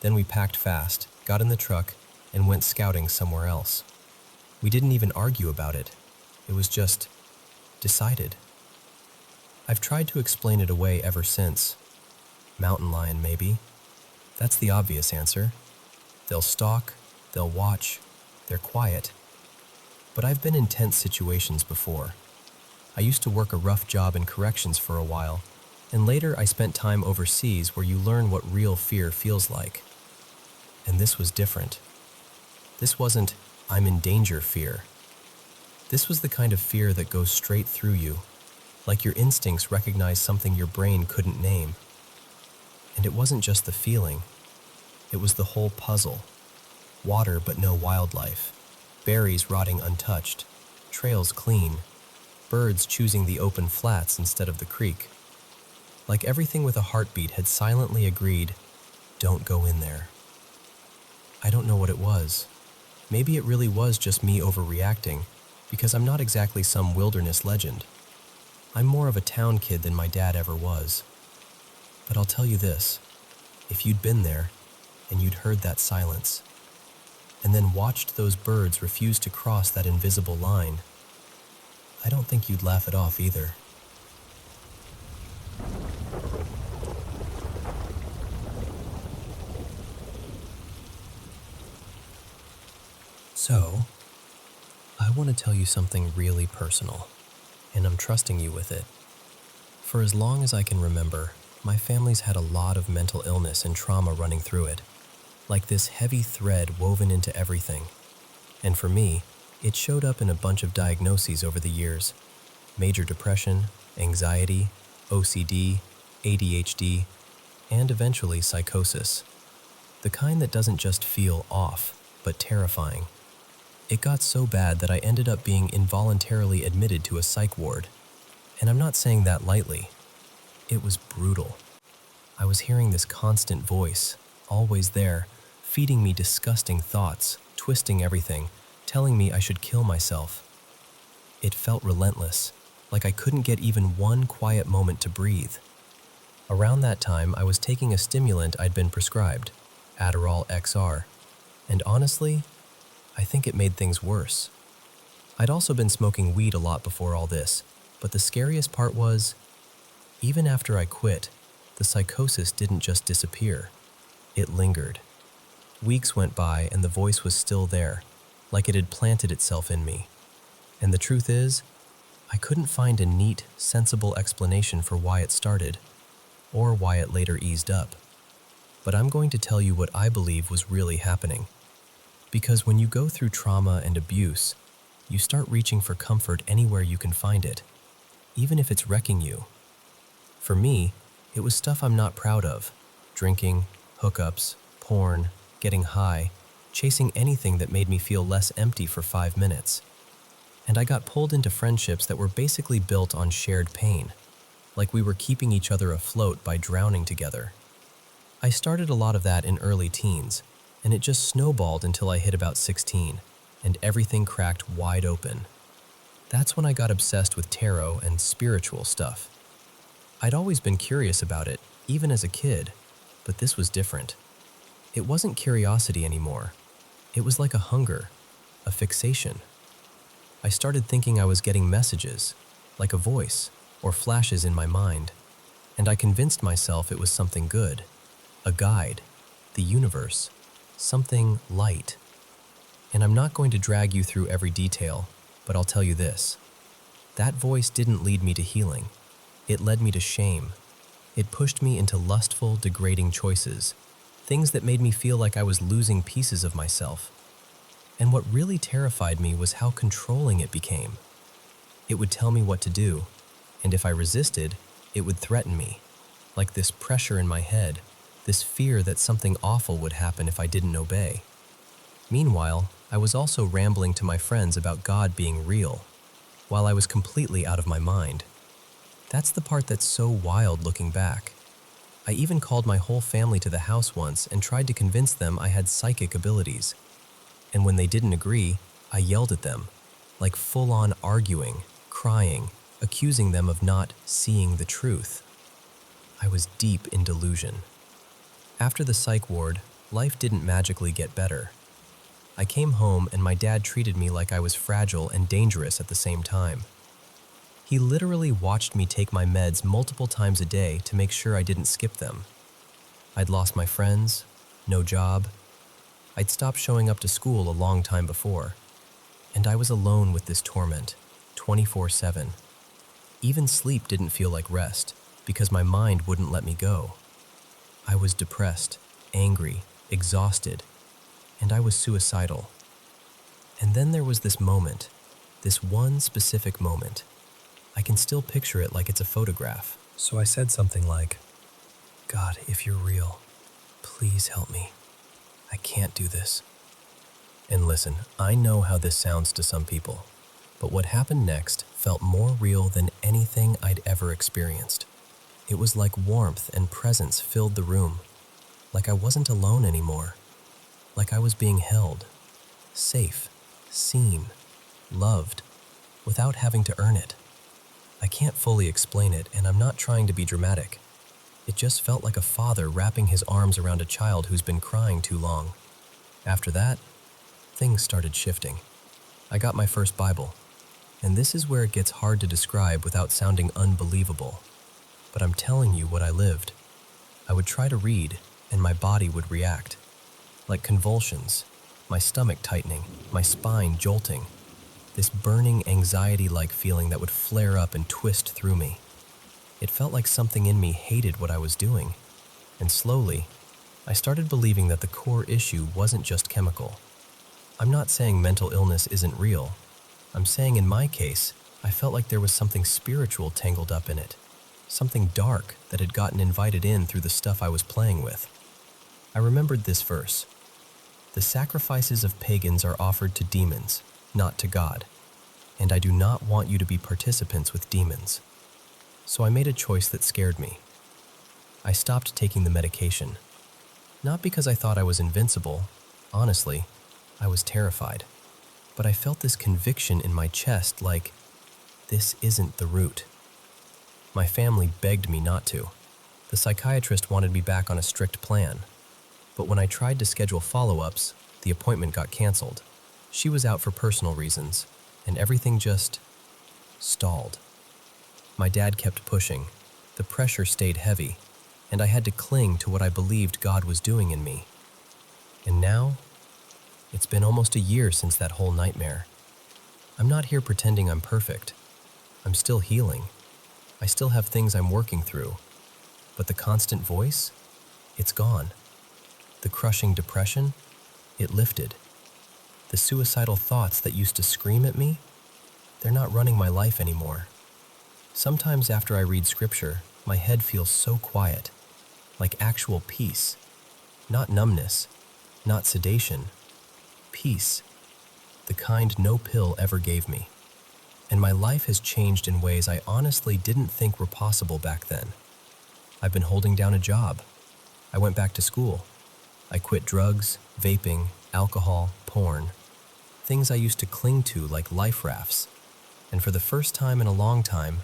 Then we packed fast, got in the truck, and went scouting somewhere else. We didn't even argue about it. It was just decided. I've tried to explain it away ever since. Mountain lion, maybe. That's the obvious answer. They'll stalk, they'll watch, they're quiet. But I've been in tense situations before. I used to work a rough job in corrections for a while, and later I spent time overseas where you learn what real fear feels like. And this was different. This wasn't, "I'm in danger" fear. This was the kind of fear that goes straight through you, like your instincts recognize something your brain couldn't name. And it wasn't just the feeling. It was the whole puzzle. Water but no wildlife. Berries rotting untouched. Trails clean. Birds choosing the open flats instead of the creek. Like everything with a heartbeat had silently agreed, "Don't go in there." I don't know what it was. Maybe it really was just me overreacting, because I'm not exactly some wilderness legend. I'm more of a town kid than my dad ever was. But I'll tell you this, if you'd been there, and you'd heard that silence, and then watched those birds refuse to cross that invisible line, I don't think you'd laugh it off either. So, I want to tell you something really personal. and I'm trusting you with it. For as long as I can remember, my family's had a lot of mental illness and trauma running through it, like this heavy thread woven into everything. And for me, it showed up in a bunch of diagnoses over the years: major depression, anxiety, OCD, ADHD, and eventually psychosis. The kind that doesn't just feel off, but terrifying. It got so bad that I ended up being involuntarily admitted to a psych ward. And I'm not saying that lightly. It was brutal. I was hearing this constant voice, always there, feeding me disgusting thoughts, twisting everything, telling me I should kill myself. It felt relentless, like I couldn't get even one quiet moment to breathe. Around that time, I was taking a stimulant I'd been prescribed, Adderall XR, and honestly, I think it made things worse. I'd also been smoking weed a lot before all this, but the scariest part was, even after I quit, the psychosis didn't just disappear. It lingered. Weeks went by and the voice was still there, like it had planted itself in me. And the truth is, I couldn't find a neat, sensible explanation for why it started, or why it later eased up. But I'm going to tell you what I believe was really happening. Because when you go through trauma and abuse, you start reaching for comfort anywhere you can find it, even if it's wrecking you. For me, it was stuff I'm not proud of: drinking, hookups, porn, getting high, chasing anything that made me feel less empty for 5 minutes. And I got pulled into friendships that were basically built on shared pain, like we were keeping each other afloat by drowning together. I started a lot of that in early teens, and it just snowballed until I hit about 16, and everything cracked wide open. That's when I got obsessed with tarot and spiritual stuff. I'd always been curious about it, even as a kid, but this was different. It wasn't curiosity anymore. It was like a hunger, a fixation. I started thinking I was getting messages, like a voice, or flashes in my mind, and I convinced myself it was something good, a guide, the universe, something light. And I'm not going to drag you through every detail, but I'll tell you this. That voice didn't lead me to healing. It led me to shame. It pushed me into lustful, degrading choices, things that made me feel like I was losing pieces of myself. And what really terrified me was how controlling it became. It would tell me what to do, and if I resisted, it would threaten me, like this pressure in my head, this fear that something awful would happen if I didn't obey. Meanwhile, I was also rambling to my friends about God being real, while I was completely out of my mind. That's the part that's so wild looking back. I even called my whole family to the house once and tried to convince them I had psychic abilities. And when they didn't agree, I yelled at them, like full-on arguing, crying, accusing them of not seeing the truth. I was deep in delusion. After the psych ward, life didn't magically get better. I came home and my dad treated me like I was fragile and dangerous at the same time. He literally watched me take my meds multiple times a day to make sure I didn't skip them. I'd lost my friends, no job. I'd stopped showing up to school a long time before. And I was alone with this torment, 24/7. Even sleep didn't feel like rest, because my mind wouldn't let me go. I was depressed, angry, exhausted, and I was suicidal. And then there was this moment, this one specific moment. I can still picture it like it's a photograph. So I said something like, "God, if you're real, please help me. I can't do this." And listen, I know how this sounds to some people, but what happened next felt more real than anything I'd ever experienced. It was like warmth and presence filled the room, like I wasn't alone anymore, like I was being held, safe, seen, loved, without having to earn it. I can't fully explain it, and I'm not trying to be dramatic. It just felt like a father wrapping his arms around a child who's been crying too long. After that, things started shifting. I got my first Bible, and this is where it gets hard to describe without sounding unbelievable. But I'm telling you what I lived. I would try to read, and my body would react. Like convulsions, my stomach tightening, my spine jolting. this burning anxiety-like feeling that would flare up and twist through me. It felt like something in me hated what I was doing, and slowly, I started believing that the core issue wasn't just chemical. I'm not saying mental illness isn't real. I'm saying in my case, I felt like there was something spiritual tangled up in it, something dark that had gotten invited in through the stuff I was playing with. I remembered this verse. The sacrifices of pagans are offered to demons, not to God, and I do not want you to be participants with demons. So I made a choice that scared me. I stopped taking the medication. Not because I thought I was invincible. Honestly, I was terrified. But I felt this conviction in my chest like, this isn't the route. My family begged me not to. The psychiatrist wanted me back on a strict plan. But when I tried to schedule follow-ups, the appointment got canceled. She was out for personal reasons, and everything just stalled. My dad kept pushing. The pressure stayed heavy, and I had to cling to what I believed God was doing in me. And now, it's been almost a year since that whole nightmare. I'm not here pretending I'm perfect. I'm still healing. I still have things I'm working through. But the constant voice? It's gone. The crushing depression? It lifted. The suicidal thoughts that used to scream at me? They're not running my life anymore. Sometimes after I read scripture, my head feels so quiet, like actual peace. Not numbness, not sedation. Peace, the kind no pill ever gave me. And my life has changed in ways I honestly didn't think were possible back then. I've been holding down a job. I went back to school. I quit drugs, vaping, alcohol, porn. Things I used to cling to like life rafts. And for the first time in a long time,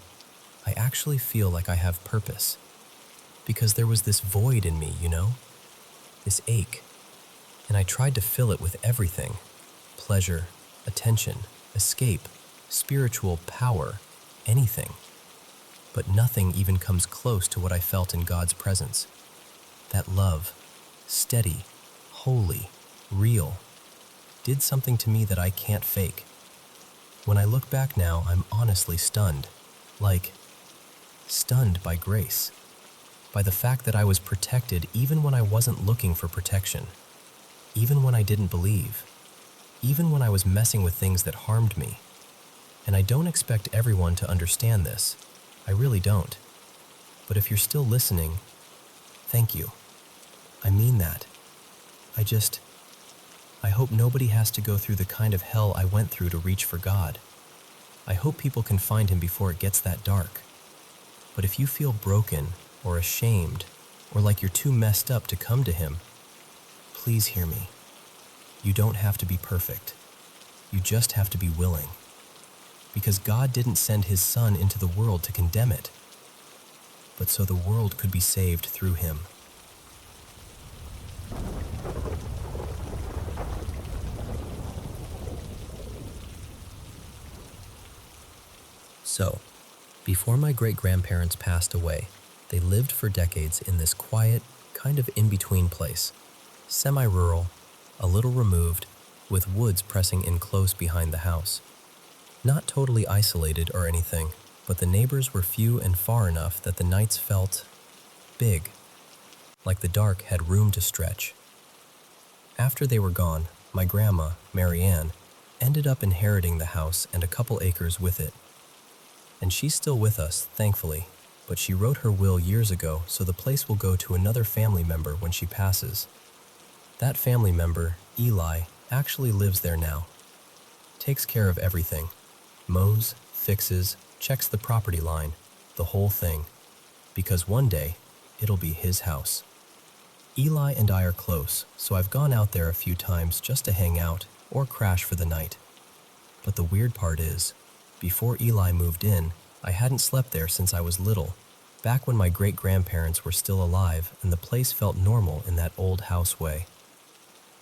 I actually feel like I have purpose. Because there was this void in me, This ache. And I tried to fill it with everything. Pleasure, attention, escape, spiritual power, anything. But nothing even comes close to what I felt in God's presence. That love, steady, holy, real, did something to me that I can't fake. When I look back now, I'm honestly stunned. Stunned by grace. By the fact that I was protected even when I wasn't looking for protection. Even when I didn't believe. Even when I was messing with things that harmed me. And I don't expect everyone to understand this. I really don't. But if you're still listening, thank you. I mean that. I hope nobody has to go through the kind of hell I went through to reach for God. I hope people can find Him before it gets that dark. But if you feel broken or ashamed or like you're too messed up to come to Him, please hear me. You don't have to be perfect. You just have to be willing. Because God didn't send His Son into the world to condemn it, but so the world could be saved through Him. So, before my great-grandparents passed away, they lived for decades in this quiet, kind of in-between place. Semi-rural, a little removed, with woods pressing in close behind the house. Not totally isolated or anything, but the neighbors were few and far enough that the nights felt big, like the dark had room to stretch. After they were gone, my grandma, Mary Ann, ended up inheriting the house and a couple acres with it. And she's still with us, thankfully, but she wrote her will years ago, so the place will go to another family member when she passes. That family member, Eli, actually lives there now. Takes care of everything. Mows, fixes, checks the property line, the whole thing. Because one day, it'll be his house. Eli and I are close, so I've gone out there a few times just to hang out or crash for the night. But the weird part is, before Eli moved in, I hadn't slept there since I was little, back when my great-grandparents were still alive and the place felt normal in that old house way.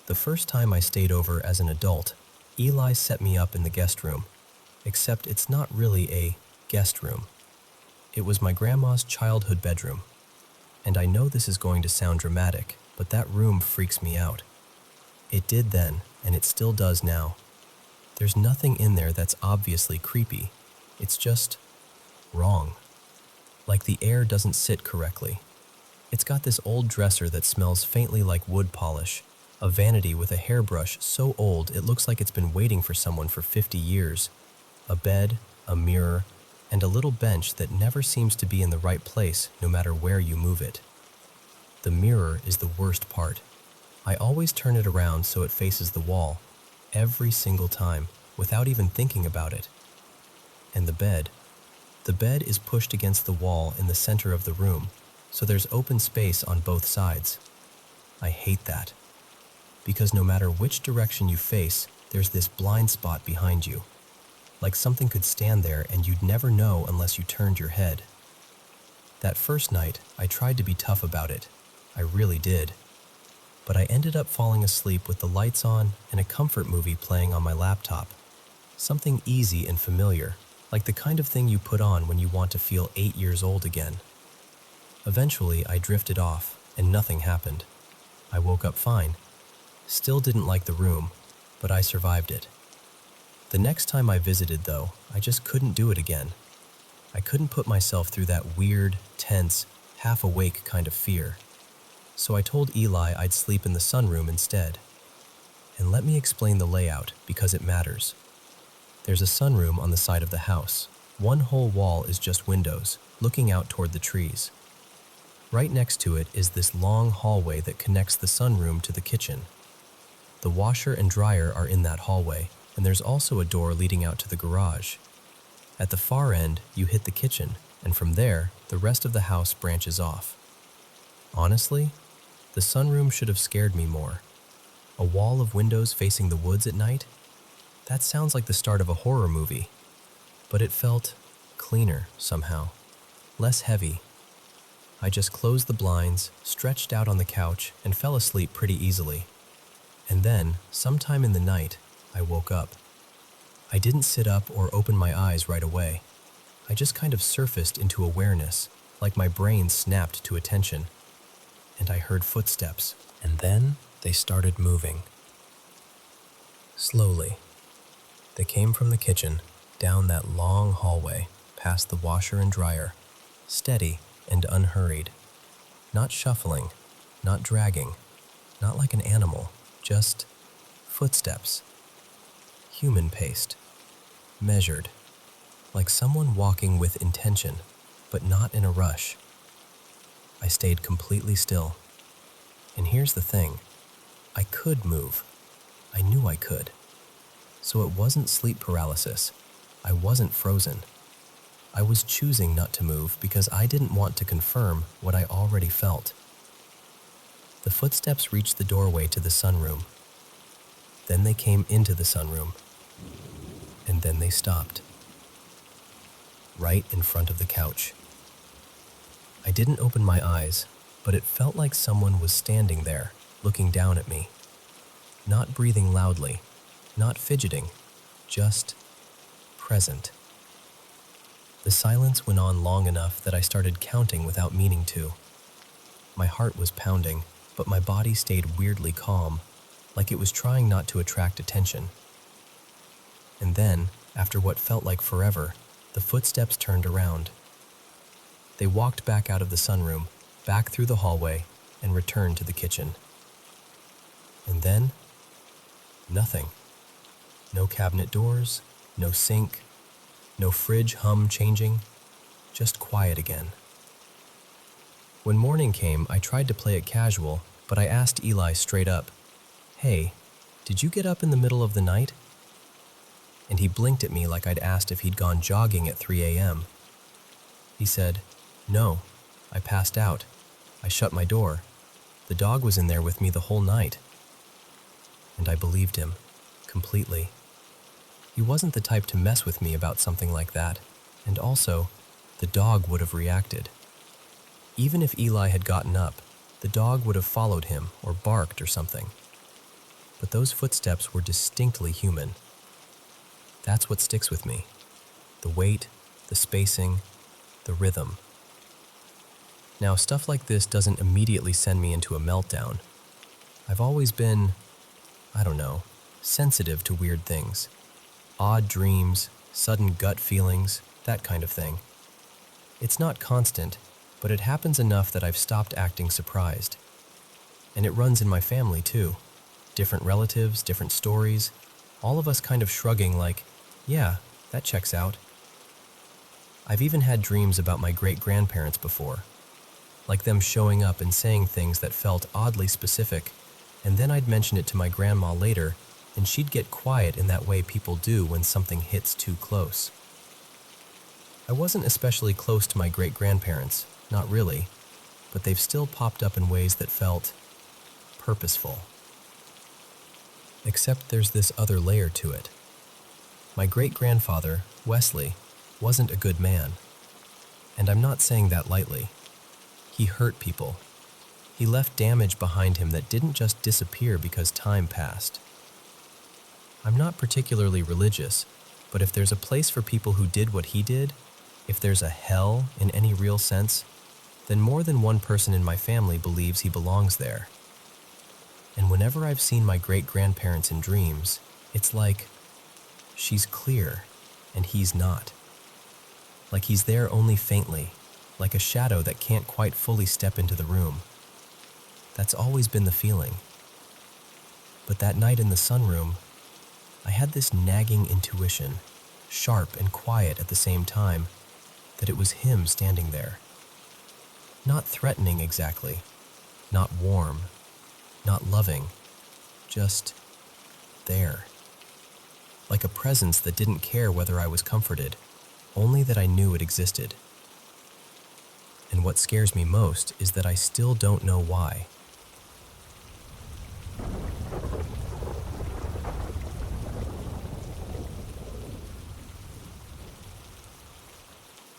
The first time I stayed over as an adult, Eli set me up in the guest room, except it's not really a guest room. It was my grandma's childhood bedroom. And I know this is going to sound dramatic, but that room freaks me out. It did then, and it still does now. There's nothing in there that's obviously creepy. It's just wrong. Like the air doesn't sit correctly. It's got this old dresser that smells faintly like wood polish, a vanity with a hairbrush so old it looks like it's been waiting for someone for 50 years, a bed, a mirror, and a little bench that never seems to be in the right place no matter where you move it. The mirror is the worst part. I always turn it around so it faces the wall, every single time, without even thinking about it. And the bed. The bed is pushed against the wall in the center of the room, so there's open space on both sides. I hate that. Because no matter which direction you face, there's this blind spot behind you. Like something could stand there and you'd never know unless you turned your head. That first night, I tried to be tough about it. I really did. But I ended up falling asleep with the lights on and a comfort movie playing on my laptop. Something easy and familiar, like the kind of thing you put on when you want to feel 8 years old again. Eventually, I drifted off, and nothing happened. I woke up fine. Still didn't like the room, but I survived it. The next time I visited, though, I just couldn't do it again. I couldn't put myself through that weird, tense, half-awake kind of fear. So I told Eli I'd sleep in the sunroom instead. And let me explain the layout, because it matters. There's a sunroom on the side of the house. One whole wall is just windows, looking out toward the trees. Right next to it is this long hallway that connects the sunroom to the kitchen. The washer and dryer are in that hallway, and there's also a door leading out to the garage. At the far end, you hit the kitchen, and from there, the rest of the house branches off. Honestly, the sunroom should have scared me more. A wall of windows facing the woods at night? That sounds like the start of a horror movie. But it felt cleaner somehow, less heavy. I just closed the blinds, stretched out on the couch, and fell asleep pretty easily. And then, sometime in the night, I woke up. I didn't sit up or open my eyes right away. I just kind of surfaced into awareness, like my brain snapped to attention. And I heard footsteps, and then they started moving. Slowly. They came from the kitchen, down that long hallway, past the washer and dryer, steady and unhurried. Not shuffling, not dragging, not like an animal, just footsteps. Human paced, measured, like someone walking with intention, but not in a rush. I stayed completely still. And here's the thing, I could move. I knew I could. So it wasn't sleep paralysis. I wasn't frozen. I was choosing not to move because I didn't want to confirm what I already felt. The footsteps reached the doorway to the sunroom. Then they came into the sunroom. And then they stopped. Right in front of the couch. I didn't open my eyes, but it felt like someone was standing there, looking down at me. Not breathing loudly, not fidgeting, just present. The silence went on long enough that I started counting without meaning to. My heart was pounding, but my body stayed weirdly calm, like it was trying not to attract attention. And then, after what felt like forever, the footsteps turned around. They walked back out of the sunroom, back through the hallway, and returned to the kitchen. And then, nothing. No cabinet doors, no sink, no fridge hum changing, just quiet again. When morning came, I tried to play it casual, but I asked Eli straight up, "Hey, did you get up in the middle of the night?" And he blinked at me like I'd asked if he'd gone jogging at 3 a.m. He said, "No, I passed out. I shut my door. The dog was in there with me the whole night." And I believed him, completely. He wasn't the type to mess with me about something like that, and also, the dog would have reacted. Even if Eli had gotten up, the dog would have followed him or barked or something. But those footsteps were distinctly human. That's what sticks with me. The weight, the spacing, the rhythm. Now, stuff like this doesn't immediately send me into a meltdown. I've always been, sensitive to weird things. odd dreams, sudden gut feelings, that kind of thing. It's not constant, but it happens enough that I've stopped acting surprised. And it runs in my family too. Different relatives, different stories, all of us kind of shrugging like, yeah, that checks out. I've even had dreams about my great-grandparents before, like them showing up and saying things that felt oddly specific, and then I'd mention it to my grandma later, and she'd get quiet in that way people do when something hits too close. I wasn't especially close to my great-grandparents, not really, but they've still popped up in ways that felt purposeful. Except there's this other layer to it. My great-grandfather, Wesley, wasn't a good man. And I'm not saying that lightly. He hurt people. He left damage behind him that didn't just disappear because time passed. I'm not particularly religious, but if there's a place for people who did what he did, if there's a hell in any real sense, then more than one person in my family believes he belongs there. And whenever I've seen my great-grandparents in dreams, it's like she's clear and he's not. Like he's there only faintly, like a shadow that can't quite fully step into the room. That's always been the feeling. But that night in the sunroom, I had this nagging intuition, sharp and quiet at the same time, that it was him standing there. Not threatening exactly, not warm, not loving, just there. Like a presence that didn't care whether I was comforted, only that I knew it existed. And what scares me most is that I still don't know why.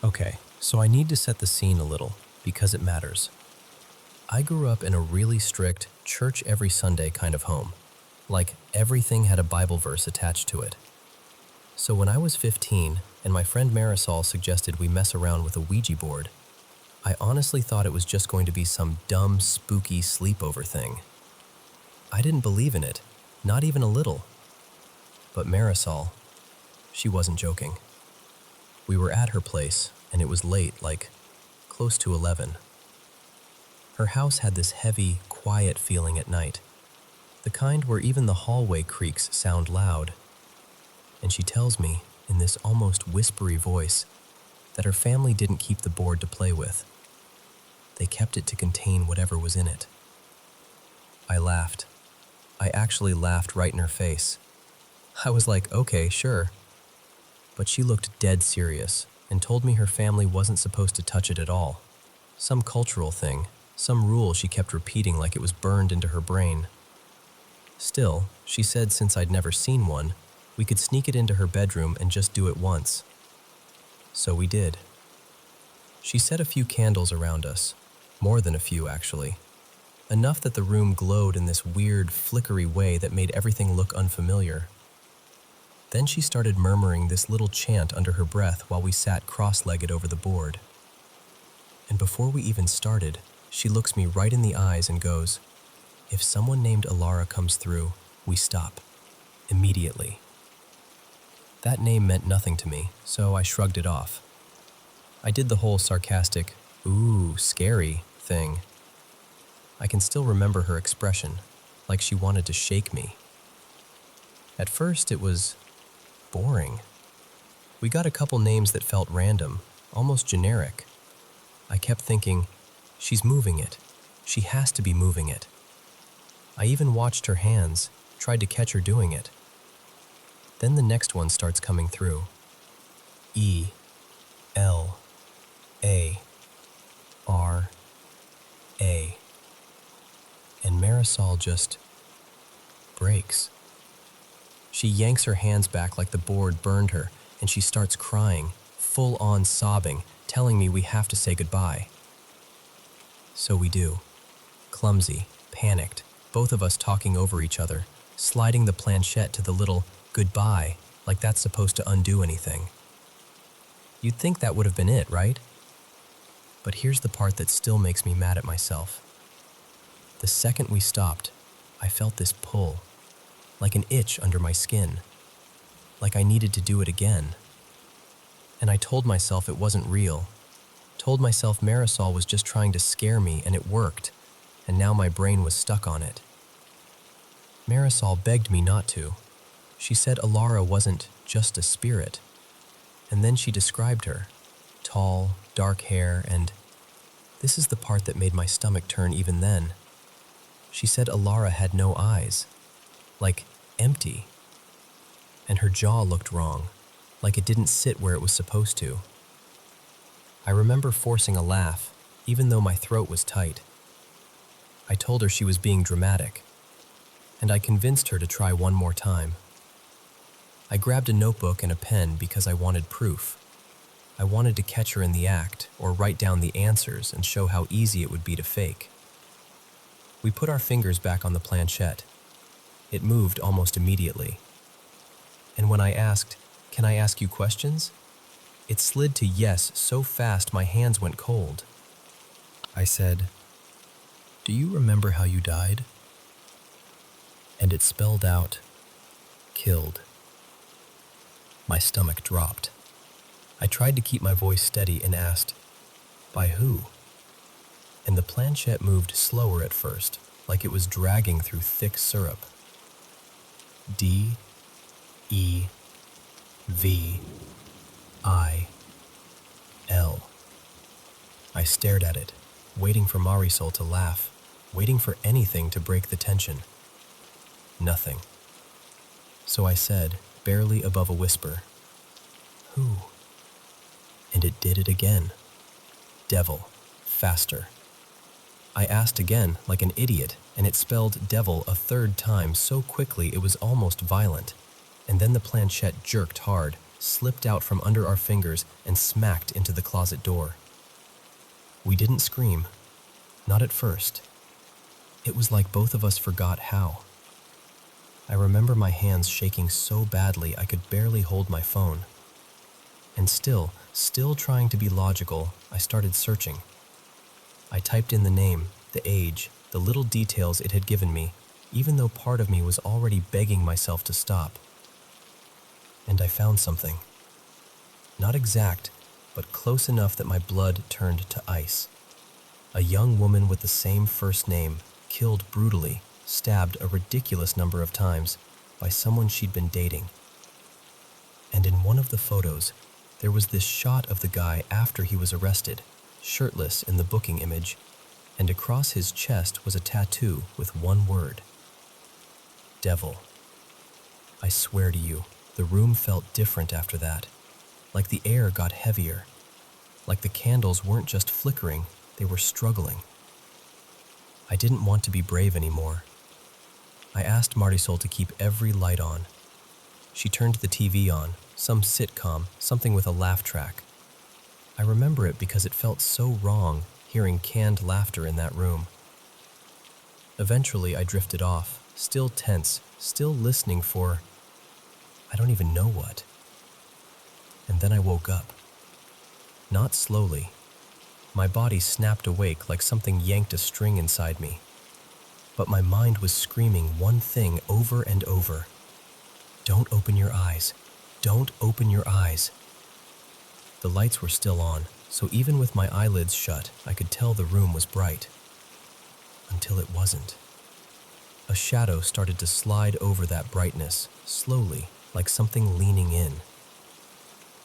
Okay, so I need to set the scene a little, because it matters. I grew up in a really strict, church every Sunday kind of home. Like, everything had a Bible verse attached to it. So when I was 15, and my friend Marisol suggested we mess around with a Ouija board, I honestly thought it was just going to be some dumb, spooky sleepover thing. I didn't believe in it, not even a little. But Marisol, she wasn't joking. We were at her place, and it was late, like close to 11. Her house had this heavy, quiet feeling at night, the kind where even the hallway creaks sound loud. And she tells me, in this almost whispery voice, that her family didn't keep the board to play with. They kept it to contain whatever was in it. I laughed. I actually laughed right in her face. I was like, okay, sure. But she looked dead serious and told me her family wasn't supposed to touch it at all. Some cultural thing, some rule she kept repeating like it was burned into her brain. Still, she said since I'd never seen one, we could sneak it into her bedroom and just do it once. So we did. She set a few candles around us, more than a few actually, enough that the room glowed in this weird, flickery way that made everything look unfamiliar. Then she started murmuring this little chant under her breath while we sat cross-legged over the board. And before we even started, she looks me right in the eyes and goes, "If someone named Alara comes through, we stop. Immediately." That name meant nothing to me, so I shrugged it off. I did the whole sarcastic, "ooh, scary" thing. I can still remember her expression, like she wanted to shake me. At first, it was boring. We got a couple names that felt random, almost generic. I kept thinking, she's moving it. She has to be moving it. I even watched her hands, tried to catch her doing it. Then the next one starts coming through. E, L, A, R, A. And Marisol just breaks. She yanks her hands back like the board burned her, and she starts crying, full-on sobbing, telling me we have to say goodbye. So we do. Clumsy, panicked, both of us talking over each other, sliding the planchette to the little goodbye like that's supposed to undo anything. You'd think that would have been it, right? But here's the part that still makes me mad at myself. The second we stopped, I felt this pull, like an itch under my skin. like I needed to do it again. And I told myself it wasn't real. Told myself Marisol was just trying to scare me, and it worked, and now my brain was stuck on it. Marisol begged me not to. She said Alara wasn't just a spirit. And then she described her. Tall, dark hair, and this is the part that made my stomach turn even then. She said Alara had no eyes, like empty. And her jaw looked wrong, like it didn't sit where it was supposed to. I remember forcing a laugh, even though my throat was tight. I told her she was being dramatic, and I convinced her to try one more time. I grabbed a notebook and a pen because I wanted proof. I wanted to catch her in the act, or write down the answers and show how easy it would be to fake. We put our fingers back on the planchette. It moved almost immediately. And when I asked, "Can I ask you questions?" it slid to yes so fast my hands went cold. I said, "Do you remember how you died?" And it spelled out, "Killed." My stomach dropped. I tried to keep my voice steady and asked, "By who?" And the planchette moved slower at first, like it was dragging through thick syrup. D-E-V-I-L. I stared at it, waiting for Marisol to laugh, waiting for anything to break the tension. Nothing. So I said, barely above a whisper, "Who?" And it did it again. Devil. Faster. I asked again, like an idiot, and it spelled devil a third time so quickly it was almost violent. And then the planchette jerked hard, slipped out from under our fingers, and smacked into the closet door. We didn't scream. Not at first. It was like both of us forgot how. I remember my hands shaking so badly I could barely hold my phone. And still trying to be logical, I started searching. I typed in the name, the age, the little details it had given me, even though part of me was already begging myself to stop. And I found something. Not exact, but close enough that my blood turned to ice. A young woman with the same first name, killed brutally, stabbed a ridiculous number of times by someone she'd been dating. And in one of the photos, there was this shot of the guy after he was arrested, shirtless in the booking image, and across his chest was a tattoo with one word. Devil. I swear to you, the room felt different after that, like the air got heavier, like the candles weren't just flickering, they were struggling. I didn't want to be brave anymore. I asked Marisol to keep every light on. She turned the TV on, some sitcom, something with a laugh track. I remember it because it felt so wrong hearing canned laughter in that room. Eventually I drifted off, still tense, still listening for, I don't even know what. And then I woke up. Not slowly. My body snapped awake like something yanked a string inside me. But my mind was screaming one thing over and over. Don't open your eyes. Don't open your eyes. The lights were still on, so even with my eyelids shut, I could tell the room was bright. Until it wasn't. A shadow started to slide over that brightness, slowly, like something leaning in.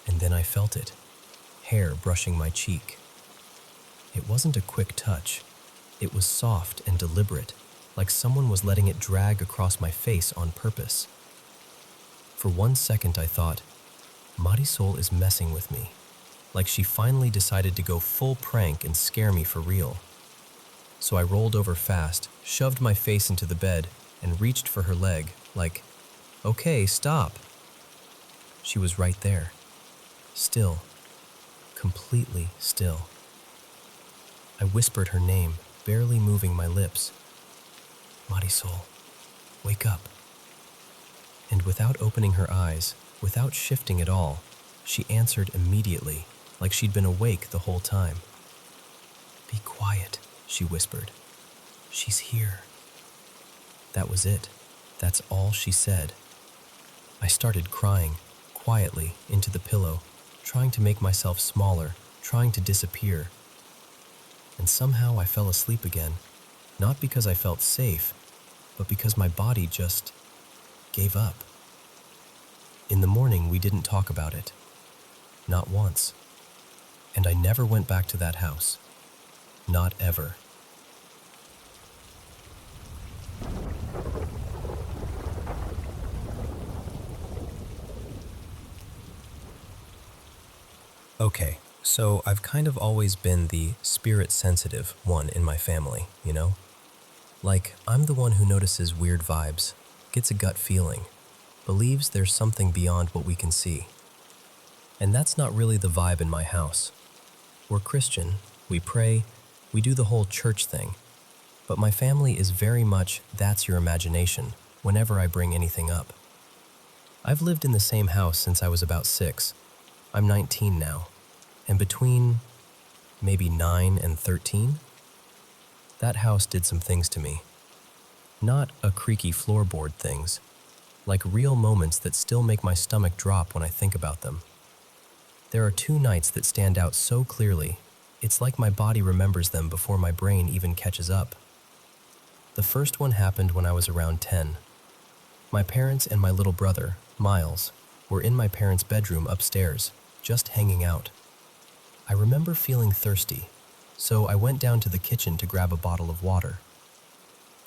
And then I felt it, hair brushing my cheek. It wasn't a quick touch. It was soft and deliberate, like someone was letting it drag across my face on purpose. For 1 second I thought, Marisol is messing with me, like she finally decided to go full prank and scare me for real. So I rolled over fast, shoved my face into the bed, and reached for her leg, like, "Okay, stop." She was right there, still, completely still. I whispered her name, barely moving my lips. "Marisol, wake up." And without opening her eyes, without shifting at all, she answered immediately, like she'd been awake the whole time. "Be quiet," she whispered. "She's here." That was it. That's all she said. I started crying, quietly, into the pillow, trying to make myself smaller, trying to disappear. And somehow I fell asleep again, not because I felt safe, but because my body just gave up. In the morning, we didn't talk about it. Not once. And I never went back to that house. Not ever. Okay, so I've kind of always been the spirit-sensitive one in my family, you know? Like, I'm the one who notices weird vibes, gets a gut feeling, believes there's something beyond what we can see. And that's not really the vibe in my house. We're Christian, we pray, we do the whole church thing. But my family is very much that's your imagination whenever I bring anything up. I've lived in the same house since I was about 6. I'm 19 now. And between maybe 9 and 13, that house did some things to me. Not a creaky floorboard things, like real moments that still make my stomach drop when I think about them. There are 2 nights that stand out so clearly, it's like my body remembers them before my brain even catches up. The first one happened when I was around 10. My parents and my little brother, Miles, were in my parents' bedroom upstairs, just hanging out. I remember feeling thirsty, so I went down to the kitchen to grab a bottle of water.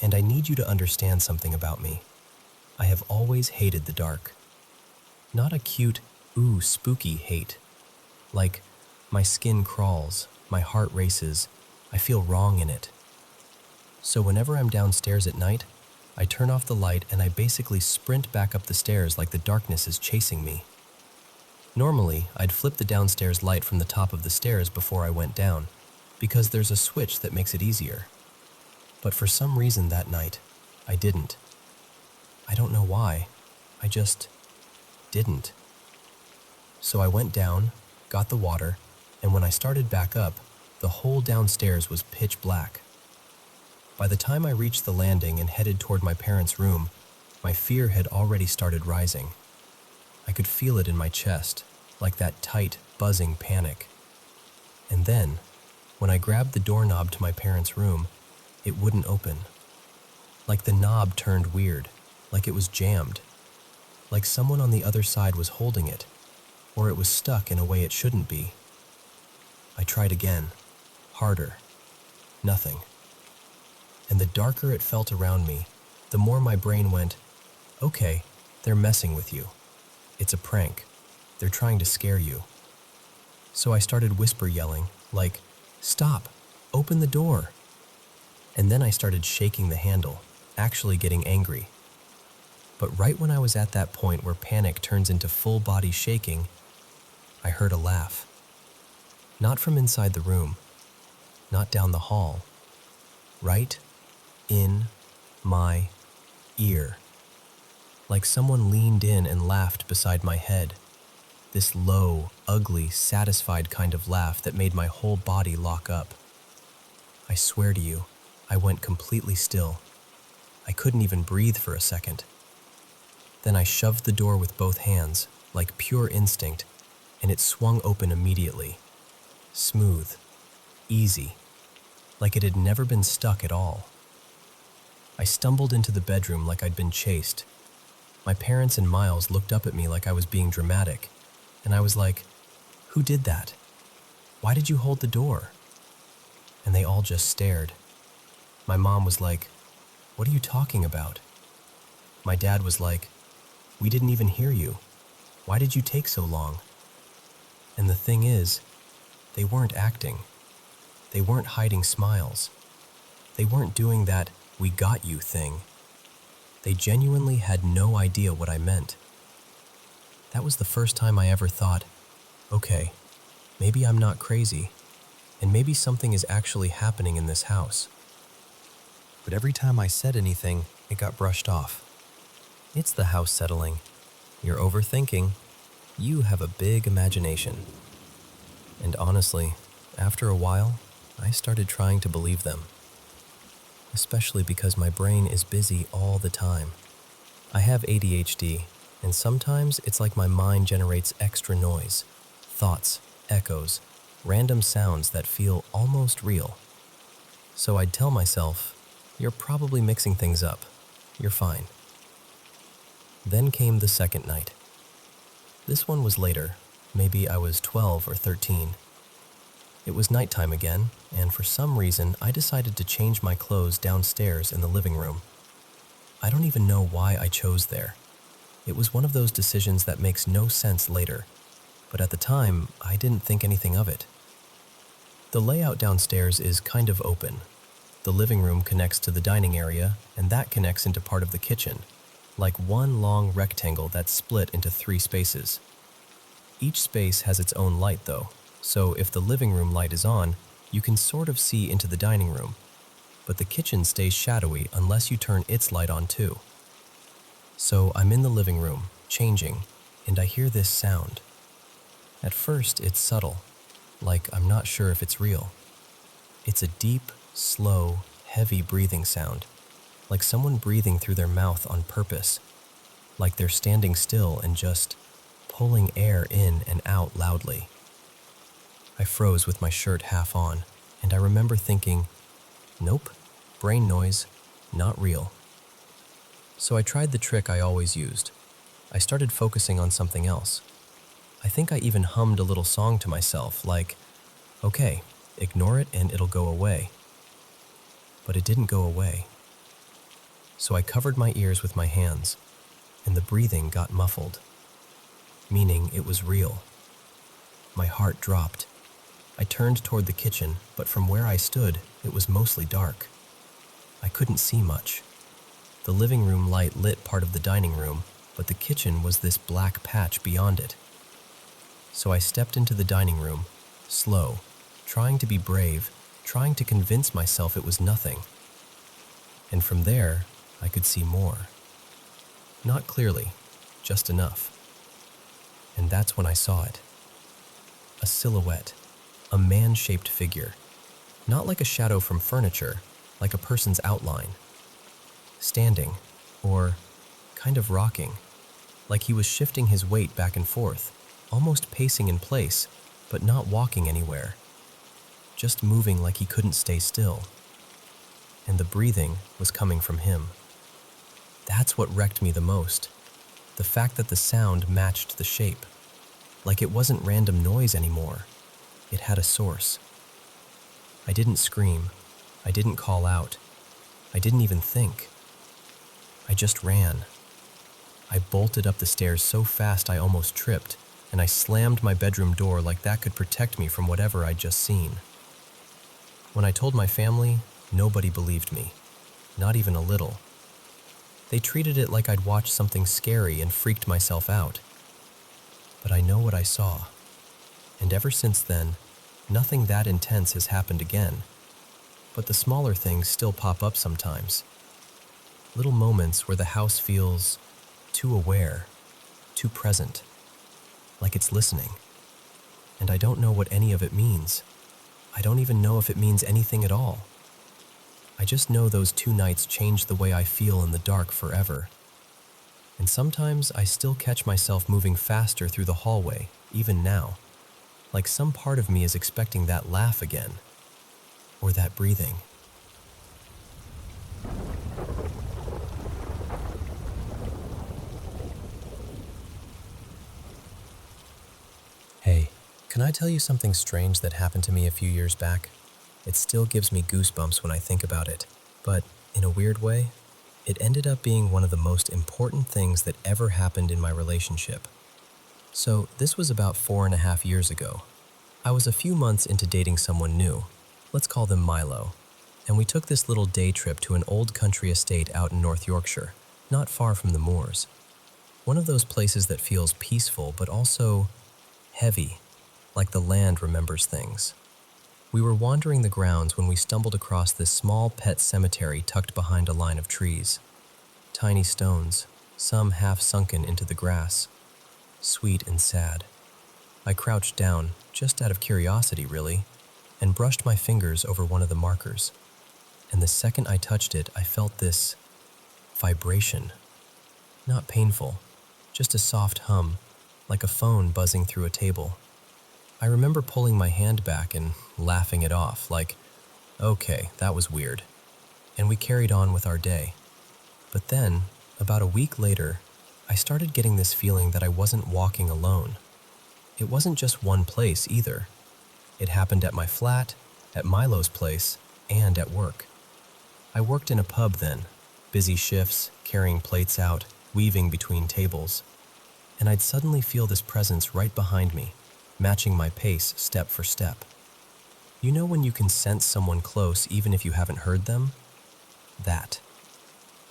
And I need you to understand something about me. I have always hated the dark. Not a cute, ooh, spooky hate. Like, my skin crawls, my heart races, I feel wrong in it. So whenever I'm downstairs at night, I turn off the light and I basically sprint back up the stairs like the darkness is chasing me. Normally, I'd flip the downstairs light from the top of the stairs before I went down, because there's a switch that makes it easier. But for some reason that night, I didn't. I don't know why, I just didn't. So I went down, got the water, and when I started back up, the whole downstairs was pitch black. By the time I reached the landing and headed toward my parents' room, my fear had already started rising. I could feel it in my chest, like that tight, buzzing panic. And then, when I grabbed the doorknob to my parents' room, it wouldn't open. Like the knob turned weird, like it was jammed. Like someone on the other side was holding it, or it was stuck in a way it shouldn't be. I tried again, harder. Nothing. And the darker it felt around me, the more my brain went, okay, they're messing with you. It's a prank. They're trying to scare you. So I started whisper yelling, like, stop, open the door. And then I started shaking the handle, actually getting angry. But right when I was at that point where panic turns into full body shaking, I heard a laugh. Not from inside the room, not down the hall, right in my ear. Like someone leaned in and laughed beside my head. This low, ugly, satisfied kind of laugh that made my whole body lock up. I swear to you, I went completely still. I couldn't even breathe for a second. Then I shoved the door with both hands, like pure instinct, and it swung open immediately. Smooth, easy, like it had never been stuck at all. I stumbled into the bedroom like I'd been chased. My parents and Miles looked up at me like I was being dramatic, and I was like, who did that? Why did you hold the door? And they all just stared. My mom was like, what are you talking about? My dad was like, we didn't even hear you. Why did you take so long? And the thing is, they weren't acting. They weren't hiding smiles. They weren't doing that we got you thing. They genuinely had no idea what I meant. That was the first time I ever thought, okay, maybe I'm not crazy, and maybe something is actually happening in this house. But every time I said anything, it got brushed off. It's the house settling. You're overthinking. You have a big imagination. And honestly, after a while, I started trying to believe them. Especially because my brain is busy all the time. I have ADHD, And sometimes it's like my mind generates extra noise, thoughts, echoes, random sounds that feel almost real. So I'd tell myself, "You're probably mixing things up. You're fine." Then came the second night. This one was later. Maybe I was 12 or 13. It was nighttime again, and for some reason I decided to change my clothes downstairs in the living room. I don't even know why I chose there. It was one of those decisions that makes no sense later, but at the time, I didn't think anything of it. The layout downstairs is kind of open. The living room connects to the dining area, and that connects into part of the kitchen, like one long rectangle that's split into 3 spaces. Each space has its own light though, so if the living room light is on, you can sort of see into the dining room, but the kitchen stays shadowy unless you turn its light on too. So I'm in the living room, changing, and I hear this sound. At first, it's subtle, like I'm not sure if it's real. It's a deep, slow, heavy breathing sound, like someone breathing through their mouth on purpose, like they're standing still and just pulling air in and out loudly. I froze with my shirt half on, and I remember thinking, nope, brain noise, not real. So I tried the trick I always used. I started focusing on something else. I think I even hummed a little song to myself, like, okay, ignore it and it'll go away. But it didn't go away. So I covered my ears with my hands, and the breathing got muffled, meaning it was real. My heart dropped. I turned toward the kitchen, but from where I stood, it was mostly dark. I couldn't see much. The living room light lit part of the dining room, but the kitchen was this black patch beyond it. So I stepped into the dining room, slow, trying to be brave, trying to convince myself it was nothing. And from there, I could see more. Not clearly, just enough. And that's when I saw it. A silhouette, a man-shaped figure. Not like a shadow from furniture, like a person's outline. Standing, or kind of rocking, like he was shifting his weight back and forth, almost pacing in place, but not walking anywhere. Just moving like he couldn't stay still. And the breathing was coming from him. That's what wrecked me the most. The fact that the sound matched the shape. Like it wasn't random noise anymore. It had a source. I didn't scream. I didn't call out. I didn't even think. I just ran. I bolted up the stairs so fast I almost tripped, and I slammed my bedroom door like that could protect me from whatever I'd just seen. When I told my family, nobody believed me. Not even a little. They treated it like I'd watched something scary and freaked myself out. But I know what I saw. And ever since then, nothing that intense has happened again. But the smaller things still pop up sometimes. Little moments where the house feels too aware, too present, like it's listening. And I don't know what any of it means. I don't even know if it means anything at all. I just know those 2 nights changed the way I feel in the dark forever. And sometimes I still catch myself moving faster through the hallway, even now. Like some part of me is expecting that laugh again, or that breathing. Hey, can I tell you something strange that happened to me a few years back? It still gives me goosebumps when I think about it, but in a weird way, it ended up being one of the most important things that ever happened in my relationship. So this was about 4.5 years ago. I was a few months into dating someone new. Let's call them Milo. And we took this little day trip to an old country estate out in North Yorkshire, not far from the moors. One of those places that feels peaceful but also heavy, like the land remembers things. We were wandering the grounds when we stumbled across this small pet cemetery tucked behind a line of trees. Tiny stones, some half sunken into the grass. Sweet and sad. I crouched down, just out of curiosity really, and brushed my fingers over one of the markers. And the second I touched it, I felt this vibration. Not painful, just a soft hum, like a phone buzzing through a table. I remember pulling my hand back and laughing it off, like, okay, that was weird. And we carried on with our day. But then, about a week later, I started getting this feeling that I wasn't walking alone. It wasn't just one place either. It happened at my flat, at Milo's place, and at work. I worked in a pub then, busy shifts, carrying plates out, weaving between tables. And I'd suddenly feel this presence right behind me, matching my pace step for step. You know when you can sense someone close even if you haven't heard them? That.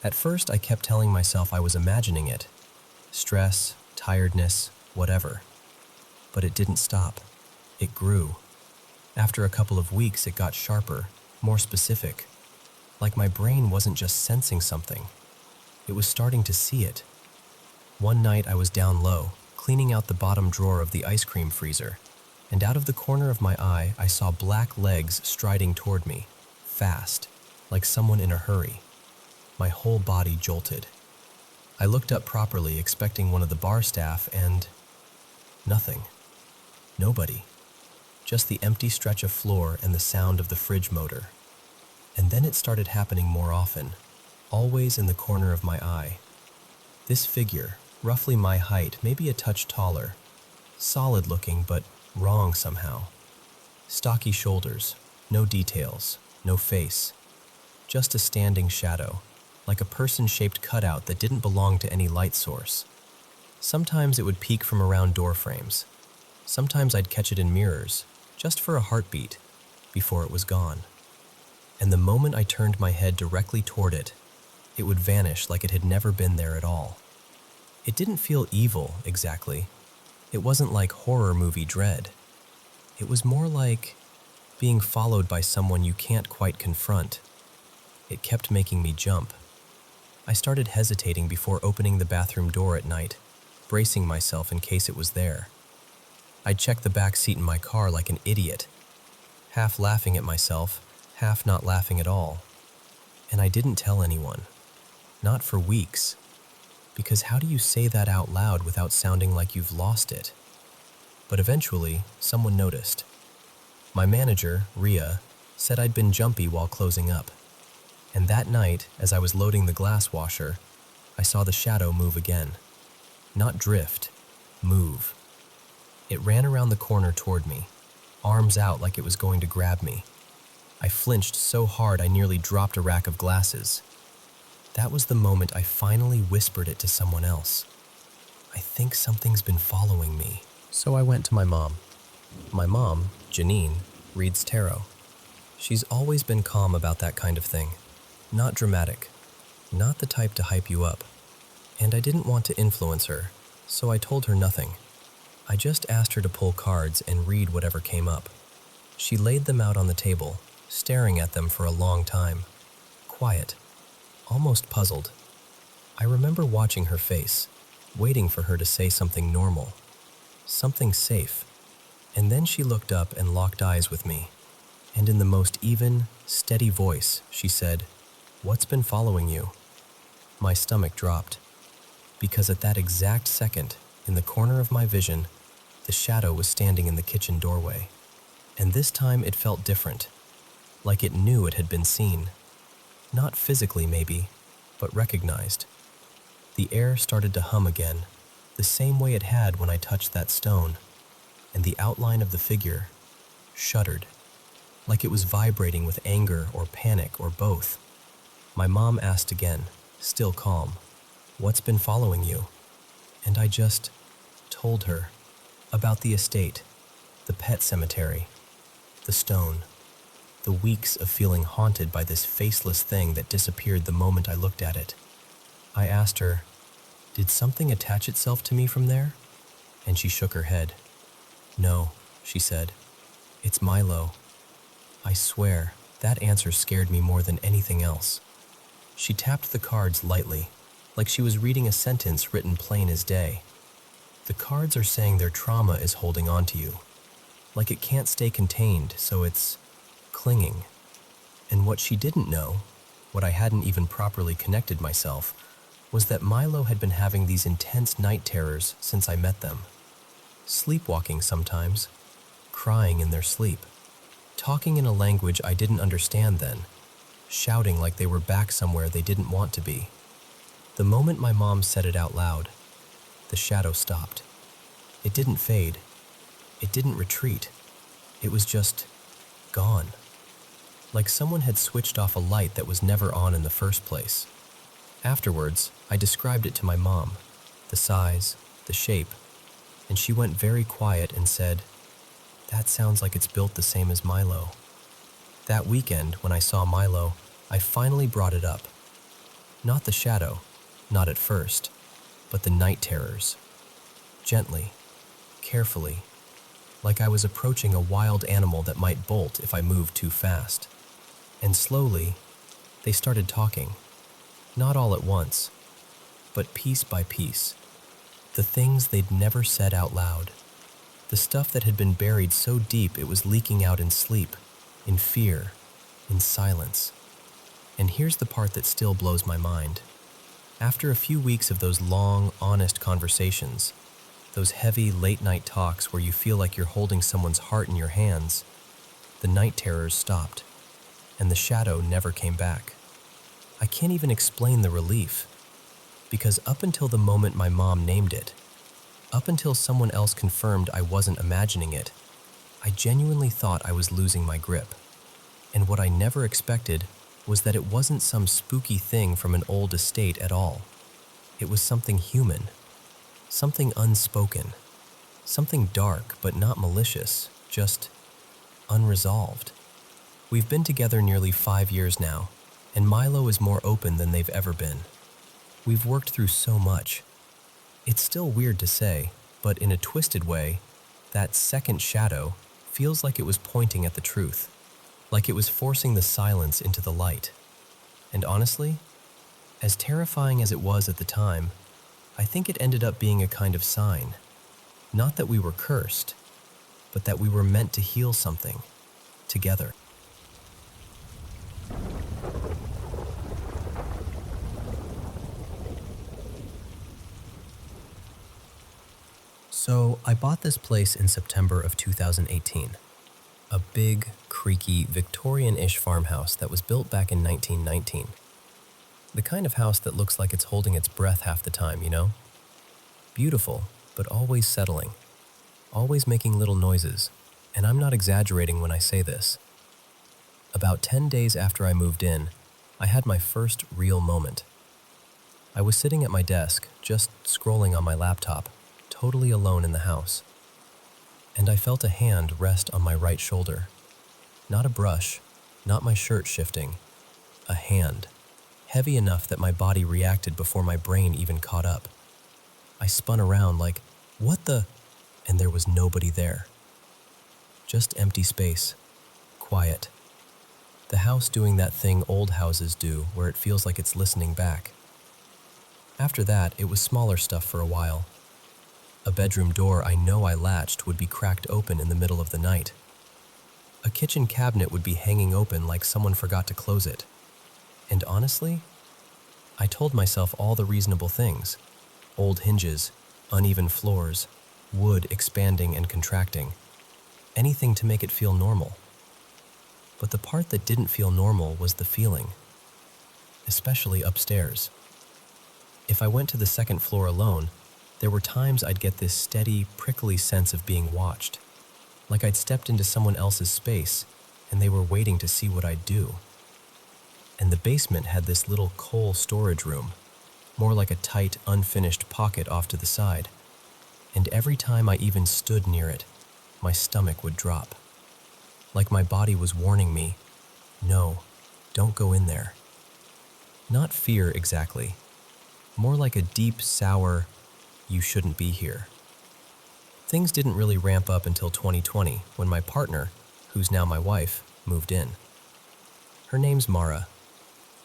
At first, I kept telling myself I was imagining it. Stress, tiredness, whatever. But it didn't stop. It grew. After a couple of weeks, it got sharper, more specific. Like my brain wasn't just sensing something. It was starting to see it. One night I was down low, cleaning out the bottom drawer of the ice cream freezer, and out of the corner of my eye I saw black legs striding toward me, fast, like someone in a hurry. My whole body jolted. I looked up properly, expecting one of the bar staff, and nothing. Nobody. Just the empty stretch of floor and the sound of the fridge motor. And then it started happening more often, always in the corner of my eye. This figure, roughly my height, maybe a touch taller, solid looking but wrong somehow. Stocky shoulders, no details, no face, just a standing shadow, like a person-shaped cutout that didn't belong to any light source. Sometimes it would peek from around door frames. Sometimes I'd catch it in mirrors, just for a heartbeat, before it was gone. And the moment I turned my head directly toward it, it would vanish like it had never been there at all. It didn't feel evil, exactly. It wasn't like horror movie dread. It was more like being followed by someone you can't quite confront. It kept making me jump. I started hesitating before opening the bathroom door at night, bracing myself in case it was there. I'd check the back seat in my car like an idiot, half laughing at myself, half not laughing at all. And I didn't tell anyone. Not for weeks. Because how do you say that out loud without sounding like you've lost it? But eventually, someone noticed. My manager, Rhea, said I'd been jumpy while closing up. And that night, as I was loading the glass washer, I saw the shadow move again. Not drift, move. It ran around the corner toward me, arms out like it was going to grab me. I flinched so hard I nearly dropped a rack of glasses. That was the moment I finally whispered it to someone else. I think something's been following me. So I went to my mom. My mom, Janine, reads tarot. She's always been calm about that kind of thing. Not dramatic. Not the type to hype you up. And I didn't want to influence her, so I told her nothing. I just asked her to pull cards and read whatever came up. She laid them out on the table, staring at them for a long time. Quiet. Almost puzzled. I remember watching her face, waiting for her to say something normal. Something safe. And then she looked up and locked eyes with me. And in the most even, steady voice, she said, "What's been following you?" My stomach dropped. Because at that exact second, in the corner of my vision, the shadow was standing in the kitchen doorway. And this time it felt different. Like it knew it had been seen. Not physically, maybe, but recognized. The air started to hum again, the same way it had when I touched that stone, and the outline of the figure shuddered, like it was vibrating with anger or panic or both. My mom asked again, still calm, "What's been following you?" And I just told her about the estate, the pet cemetery, the stone. The weeks of feeling haunted by this faceless thing that disappeared the moment I looked at it. I asked her, "Did something attach itself to me from there?" And she shook her head. "No," she said. "It's Milo." I swear, that answer scared me more than anything else. She tapped the cards lightly, like she was reading a sentence written plain as day. The cards are saying their trauma is holding on to you, like it can't stay contained, so it's clinging. And what she didn't know, what I hadn't even properly connected myself, was that Milo had been having these intense night terrors since I met them. Sleepwalking sometimes, crying in their sleep, talking in a language I didn't understand then, shouting like they were back somewhere they didn't want to be. The moment my mom said it out loud, the shadow stopped. It didn't fade. It didn't retreat. It was just gone. Like someone had switched off a light that was never on in the first place. Afterwards, I described it to my mom, the size, the shape, and she went very quiet and said, "That sounds like it's built the same as Milo." That weekend, when I saw Milo, I finally brought it up. Not the shadow, not at first, but the night terrors. Gently, carefully, like I was approaching a wild animal that might bolt if I moved too fast. And slowly, they started talking. Not all at once, but piece by piece. The things they'd never said out loud. The stuff that had been buried so deep it was leaking out in sleep, in fear, in silence. And here's the part that still blows my mind. After a few weeks of those long, honest conversations, those heavy, late-night talks where you feel like you're holding someone's heart in your hands, the night terrors stopped, and the shadow never came back. I can't even explain the relief, because up until the moment my mom named it, up until someone else confirmed I wasn't imagining it, I genuinely thought I was losing my grip. And what I never expected was that it wasn't some spooky thing from an old estate at all. It was something human, something unspoken, something dark but not malicious, just unresolved. We've been together nearly 5 years now, and Milo is more open than they've ever been. We've worked through so much. It's still weird to say, but in a twisted way, that second shadow feels like it was pointing at the truth, like it was forcing the silence into the light. And honestly, as terrifying as it was at the time, I think it ended up being a kind of sign. Not that we were cursed, but that we were meant to heal something, together. So I bought this place in September of 2018. A big, creaky, Victorian-ish farmhouse that was built back in 1919. The kind of house that looks like it's holding its breath half the time, you know? Beautiful, but always settling. Always making little noises, and I'm not exaggerating when I say this. About 10 days after I moved in, I had my first real moment. I was sitting at my desk, just scrolling on my laptop, totally alone in the house. And I felt a hand rest on my right shoulder. Not a brush, not my shirt shifting. A hand, heavy enough that my body reacted before my brain even caught up. I spun around like, what the? And there was nobody there. Just empty space, quiet. The house doing that thing old houses do where it feels like it's listening back. After that, it was smaller stuff for a while. A bedroom door I know I latched would be cracked open in the middle of the night. A kitchen cabinet would be hanging open like someone forgot to close it. And honestly, I told myself all the reasonable things. Old hinges, uneven floors, wood expanding and contracting. Anything to make it feel normal. But the part that didn't feel normal was the feeling. Especially upstairs. If I went to the second floor alone, there were times I'd get this steady, prickly sense of being watched. Like I'd stepped into someone else's space, and they were waiting to see what I'd do. And the basement had this little coal storage room, more like a tight, unfinished pocket off to the side. And every time I even stood near it, my stomach would drop. Like my body was warning me, no, don't go in there. Not fear exactly, more like a deep, sour, you shouldn't be here. Things didn't really ramp up until 2020 when my partner, who's now my wife, moved in. Her name's Mara,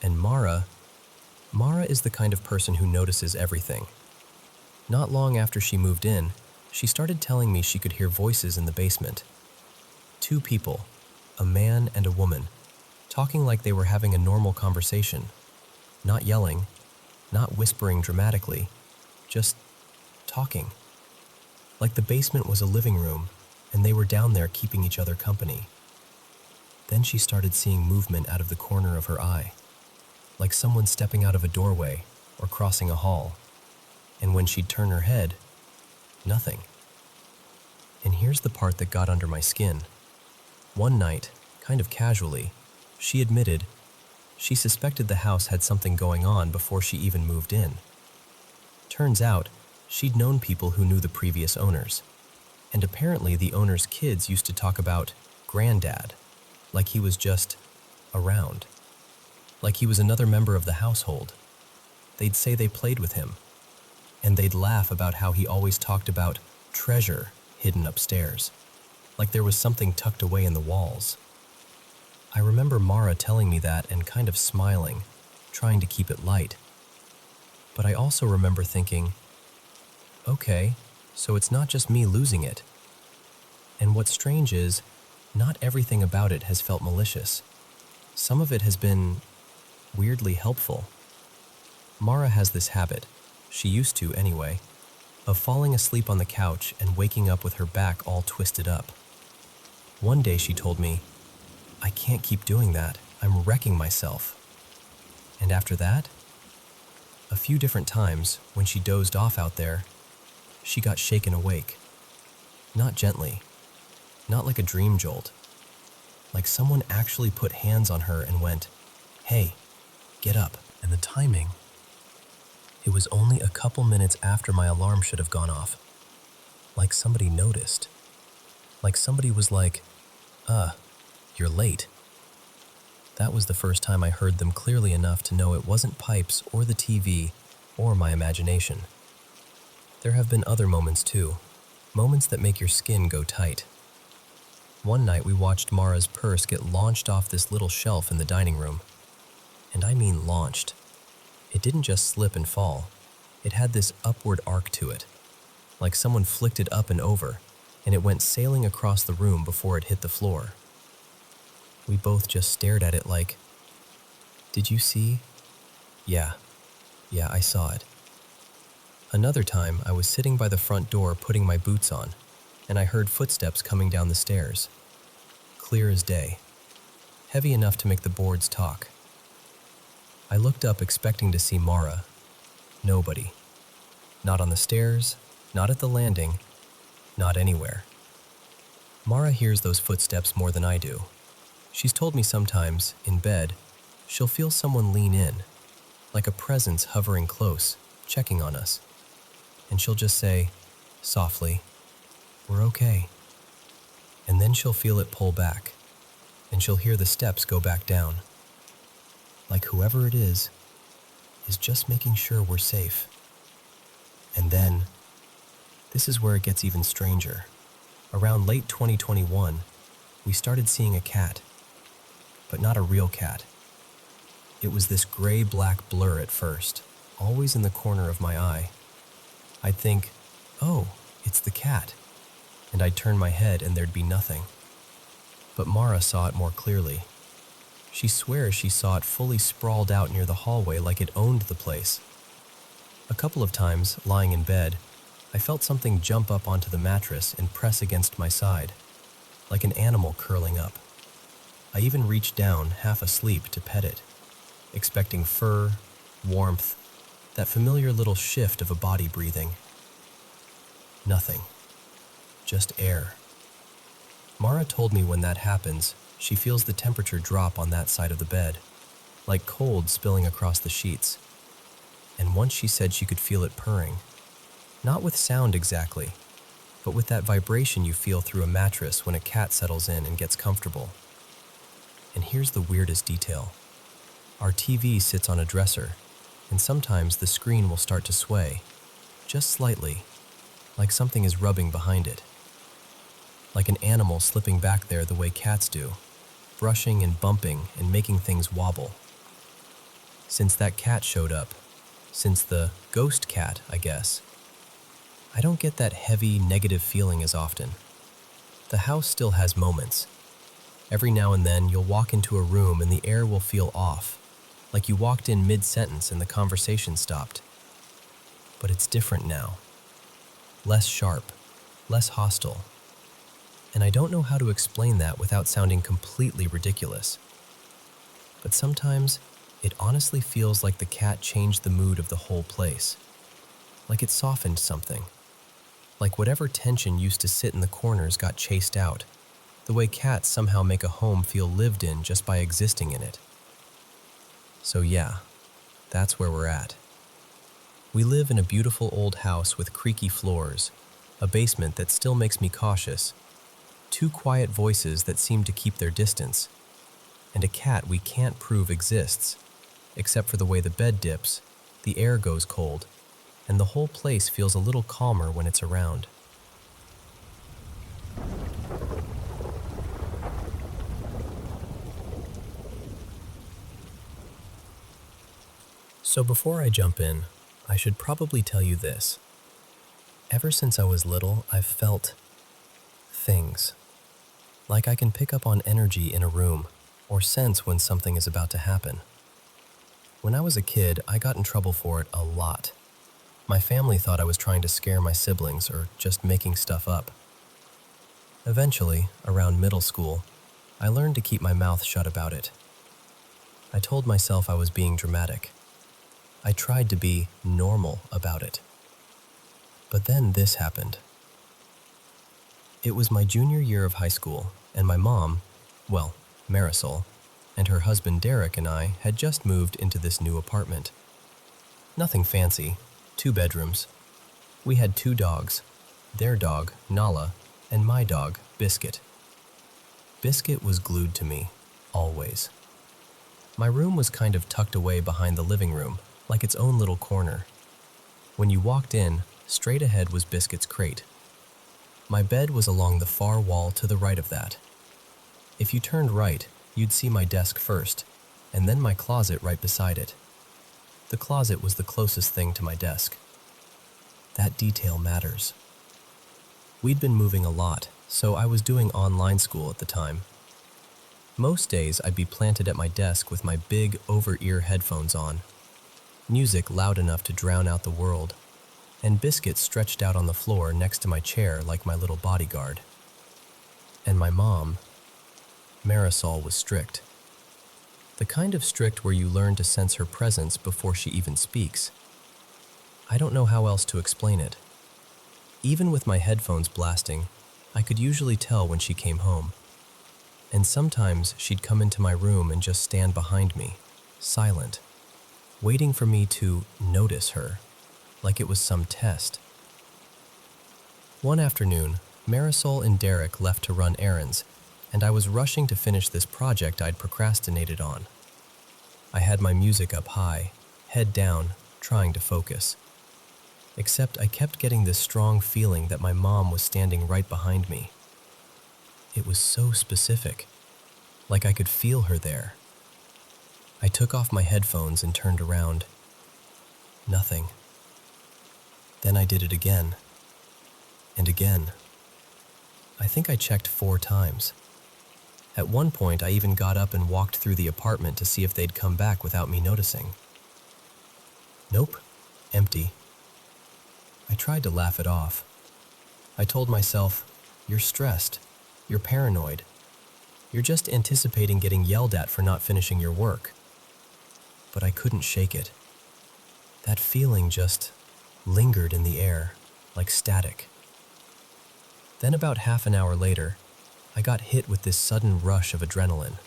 and Mara is the kind of person who notices everything. Not long after she moved in, she started telling me she could hear voices in the basement. 2 people, a man and a woman, talking like they were having a normal conversation. Not yelling, not whispering dramatically, just talking. Like the basement was a living room, and they were down there keeping each other company. Then she started seeing movement out of the corner of her eye, like someone stepping out of a doorway or crossing a hall. And when she'd turn her head, nothing. And here's the part that got under my skin. One night, kind of casually, she admitted she suspected the house had something going on before she even moved in. Turns out, she'd known people who knew the previous owners, and apparently the owner's kids used to talk about Granddad, like he was just around, like he was another member of the household. They'd say they played with him, and they'd laugh about how he always talked about treasure hidden upstairs, like there was something tucked away in the walls. I remember Mara telling me that and kind of smiling, trying to keep it light. But I also remember thinking, okay, so it's not just me losing it. And what's strange is, not everything about it has felt malicious. Some of it has been weirdly helpful. Mara has this habit, she used to anyway, of falling asleep on the couch and waking up with her back all twisted up. One day she told me, "I can't keep doing that, I'm wrecking myself." And after that, a few different times when she dozed off out there, she got shaken awake. Not gently, not like a dream jolt, like someone actually put hands on her and went, "Hey, get up." And the timing, it was only a couple minutes after my alarm should have gone off. Like somebody noticed. Like somebody was like, you're late." That was the first time I heard them clearly enough to know it wasn't pipes or the TV or my imagination. There have been other moments too, moments that make your skin go tight. One night we watched Mara's purse get launched off this little shelf in the dining room. And I mean launched. It didn't just slip and fall. It had this upward arc to it, like someone flicked it up and over, and it went sailing across the room before it hit the floor. We both just stared at it like, "Did you see?" Yeah, I saw it." Another time, I was sitting by the front door putting my boots on, and I heard footsteps coming down the stairs. Clear as day. Heavy enough to make the boards talk. I looked up expecting to see Mara. Nobody. Not on the stairs, not at the landing, not anywhere. Mara hears those footsteps more than I do. She's told me sometimes, in bed, she'll feel someone lean in, like a presence hovering close, checking on us. And she'll just say, softly, "We're okay." And then she'll feel it pull back, and she'll hear the steps go back down. Like whoever it is just making sure we're safe. And then, this is where it gets even stranger. Around late 2021, we started seeing a cat, but not a real cat. It was this gray-black blur at first, always in the corner of my eye. I'd think, "Oh, it's the cat," and I'd turn my head and there'd be nothing. But Mara saw it more clearly. She swears she saw it fully sprawled out near the hallway like it owned the place. A couple of times, lying in bed, I felt something jump up onto the mattress and press against my side, like an animal curling up. I even reached down, half asleep, to pet it, expecting fur, warmth, that familiar little shift of a body breathing. Nothing. Just air. Mara told me when that happens, she feels the temperature drop on that side of the bed, like cold spilling across the sheets. And once she said she could feel it purring. Not with sound exactly, but with that vibration you feel through a mattress when a cat settles in and gets comfortable. And here's the weirdest detail. Our TV sits on a dresser, and sometimes the screen will start to sway, just slightly, like something is rubbing behind it. Like an animal slipping back there the way cats do, brushing and bumping and making things wobble. Since that cat showed up, since the ghost cat, I guess, I don't get that heavy, negative feeling as often. The house still has moments. Every now and then you'll walk into a room and the air will feel off, like you walked in mid-sentence and the conversation stopped. But it's different now. Less sharp, less hostile. And I don't know how to explain that without sounding completely ridiculous. But sometimes, it honestly feels like the cat changed the mood of the whole place. Like it softened something. Like whatever tension used to sit in the corners got chased out. The way cats somehow make a home feel lived in just by existing in it. So yeah, that's where we're at. We live in a beautiful old house with creaky floors, a basement that still makes me cautious, two quiet voices that seem to keep their distance, and a cat we can't prove exists, except for the way the bed dips, the air goes cold, and the whole place feels a little calmer when it's around. So before I jump in, I should probably tell you this. Ever since I was little, I've felt things. Like I can pick up on energy in a room or sense when something is about to happen. When I was a kid, I got in trouble for it a lot. My family thought I was trying to scare my siblings or just making stuff up. Eventually, around middle school, I learned to keep my mouth shut about it. I told myself I was being dramatic. I tried to be normal about it. But then this happened. It was my junior year of high school, and my mom, well, Marisol, and her husband Derek and I had just moved into this new apartment. Nothing fancy, 2 bedrooms. We had 2 dogs, their dog, Nala, and my dog, Biscuit. Biscuit was glued to me, always. My room was kind of tucked away behind the living room, like its own little corner. When you walked in, straight ahead was Biscuit's crate. My bed was along the far wall to the right of that. If you turned right, you'd see my desk first, and then my closet right beside it. The closet was the closest thing to my desk. That detail matters. We'd been moving a lot, so I was doing online school at the time. Most days I'd be planted at my desk with my big over-ear headphones on, music loud enough to drown out the world, and Biscuit stretched out on the floor next to my chair like my little bodyguard. And my mom, Marisol, was strict. The kind of strict where you learn to sense her presence before she even speaks. I don't know how else to explain it. Even with my headphones blasting, I could usually tell when she came home. And sometimes she'd come into my room and just stand behind me, silent, waiting for me to notice her, like it was some test. One afternoon, Marisol and Derek left to run errands, and I was rushing to finish this project I'd procrastinated on. I had my music up high, head down, trying to focus. Except I kept getting this strong feeling that my mom was standing right behind me. It was so specific, like I could feel her there. I took off my headphones and turned around. Nothing. Then I did it again. And again. I think I checked 4 times. At one point, I even got up and walked through the apartment to see if they'd come back without me noticing. Nope, empty. I tried to laugh it off. I told myself, "You're stressed. You're paranoid. You're just anticipating getting yelled at for not finishing your work." But I couldn't shake it. That feeling just lingered in the air, like static. Then about half an hour later, I got hit with this sudden rush of adrenaline.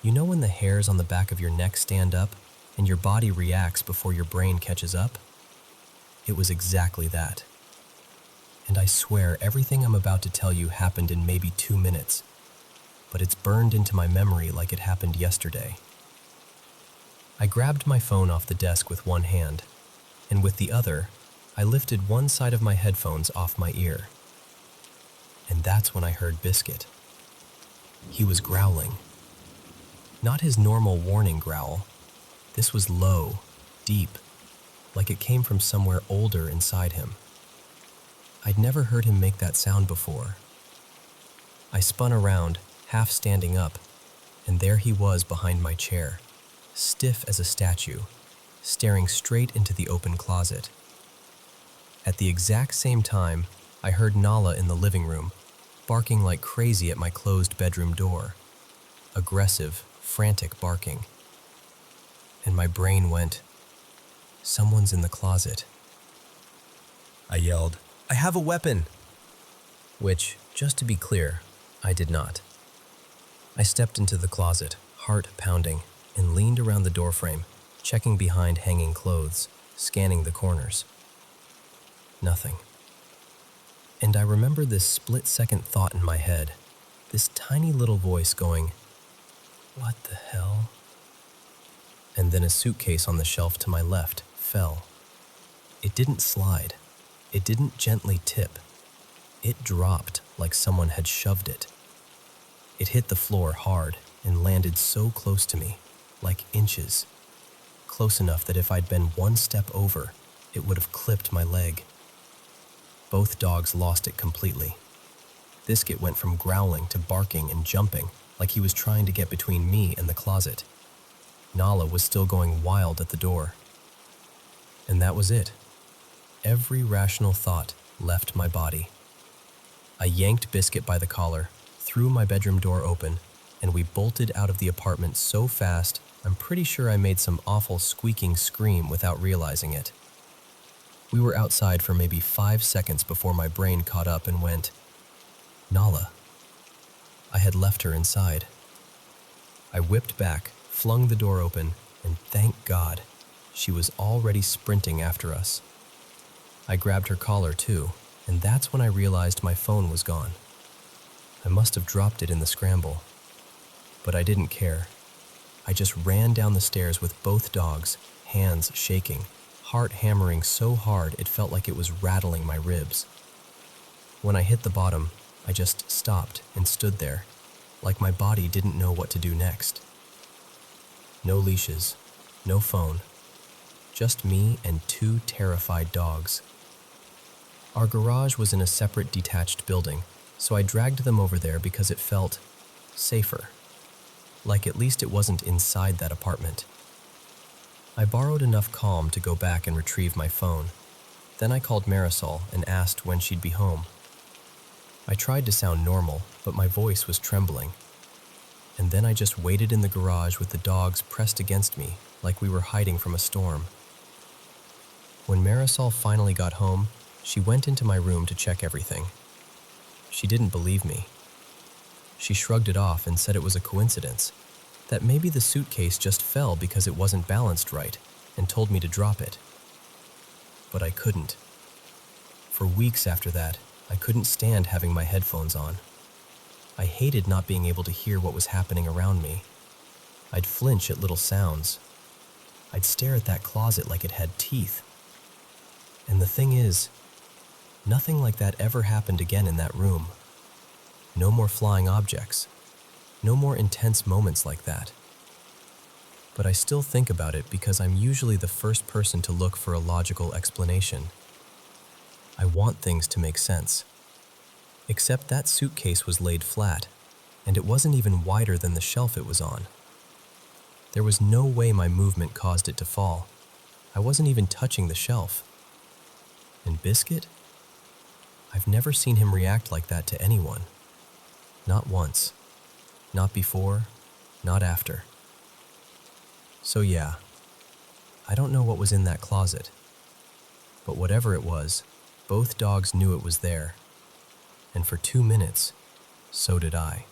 You know when the hairs on the back of your neck stand up and your body reacts before your brain catches up? It was exactly that. And I swear everything I'm about to tell you happened in maybe 2 minutes, but it's burned into my memory like it happened yesterday. I grabbed my phone off the desk with one hand, and with the other, I lifted one side of my headphones off my ear. And that's when I heard Biscuit. He was growling. Not his normal warning growl. This was low, deep, like it came from somewhere older inside him. I'd never heard him make that sound before. I spun around, half standing up, and there he was behind my chair, stiff as a statue, staring straight into the open closet. At the exact same time, I heard Nala in the living room, barking like crazy at my closed bedroom door. Aggressive, frantic barking. And my brain went, "Someone's in the closet." I yelled, "I have a weapon!" Which, just to be clear, I did not. I stepped into the closet, heart pounding, and leaned around the doorframe, checking behind hanging clothes, scanning the corners. Nothing. And I remember this split-second thought in my head, this tiny little voice going, "What the hell?" And then a suitcase on the shelf to my left fell. It didn't slide. It didn't gently tip. It dropped like someone had shoved it. It hit the floor hard and landed so close to me, like inches. Close enough that if I'd been one step over, it would have clipped my leg. Both dogs lost it completely. Biscuit went from growling to barking and jumping like he was trying to get between me and the closet. Nala was still going wild at the door. And that was it. Every rational thought left my body. I yanked Biscuit by the collar, threw my bedroom door open, and we bolted out of the apartment so fast, I'm pretty sure I made some awful squeaking scream without realizing it. We were outside for maybe 5 seconds before my brain caught up and went, "Nala." I had left her inside. I whipped back, flung the door open, and thank God, she was already sprinting after us. I grabbed her collar too, and that's when I realized my phone was gone. I must have dropped it in the scramble. But I didn't care. I just ran down the stairs with both dogs, hands shaking, heart hammering so hard it felt like it was rattling my ribs. When I hit the bottom, I just stopped and stood there, like my body didn't know what to do next. No leashes, no phone, just me and 2 terrified dogs. Our garage was in a separate detached building, so I dragged them over there because it felt safer. Like at least it wasn't inside that apartment. I borrowed enough calm to go back and retrieve my phone. Then I called Marisol and asked when she'd be home. I tried to sound normal, but my voice was trembling. And then I just waited in the garage with the dogs pressed against me like we were hiding from a storm. When Marisol finally got home, she went into my room to check everything. She didn't believe me. She shrugged it off and said it was a coincidence, that maybe the suitcase just fell because it wasn't balanced right, and told me to drop it. But I couldn't. For weeks after that, I couldn't stand having my headphones on. I hated not being able to hear what was happening around me. I'd flinch at little sounds. I'd stare at that closet like it had teeth. And the thing is, nothing like that ever happened again in that room. No more flying objects. No more intense moments like that. But I still think about it because I'm usually the first person to look for a logical explanation. I want things to make sense. Except that suitcase was laid flat, and it wasn't even wider than the shelf it was on. There was no way my movement caused it to fall. I wasn't even touching the shelf. And Biscuit? I've never seen him react like that to anyone. Not once. Not before, not after. So yeah, I don't know what was in that closet. But whatever it was, both dogs knew it was there. And for 2 minutes, so did I.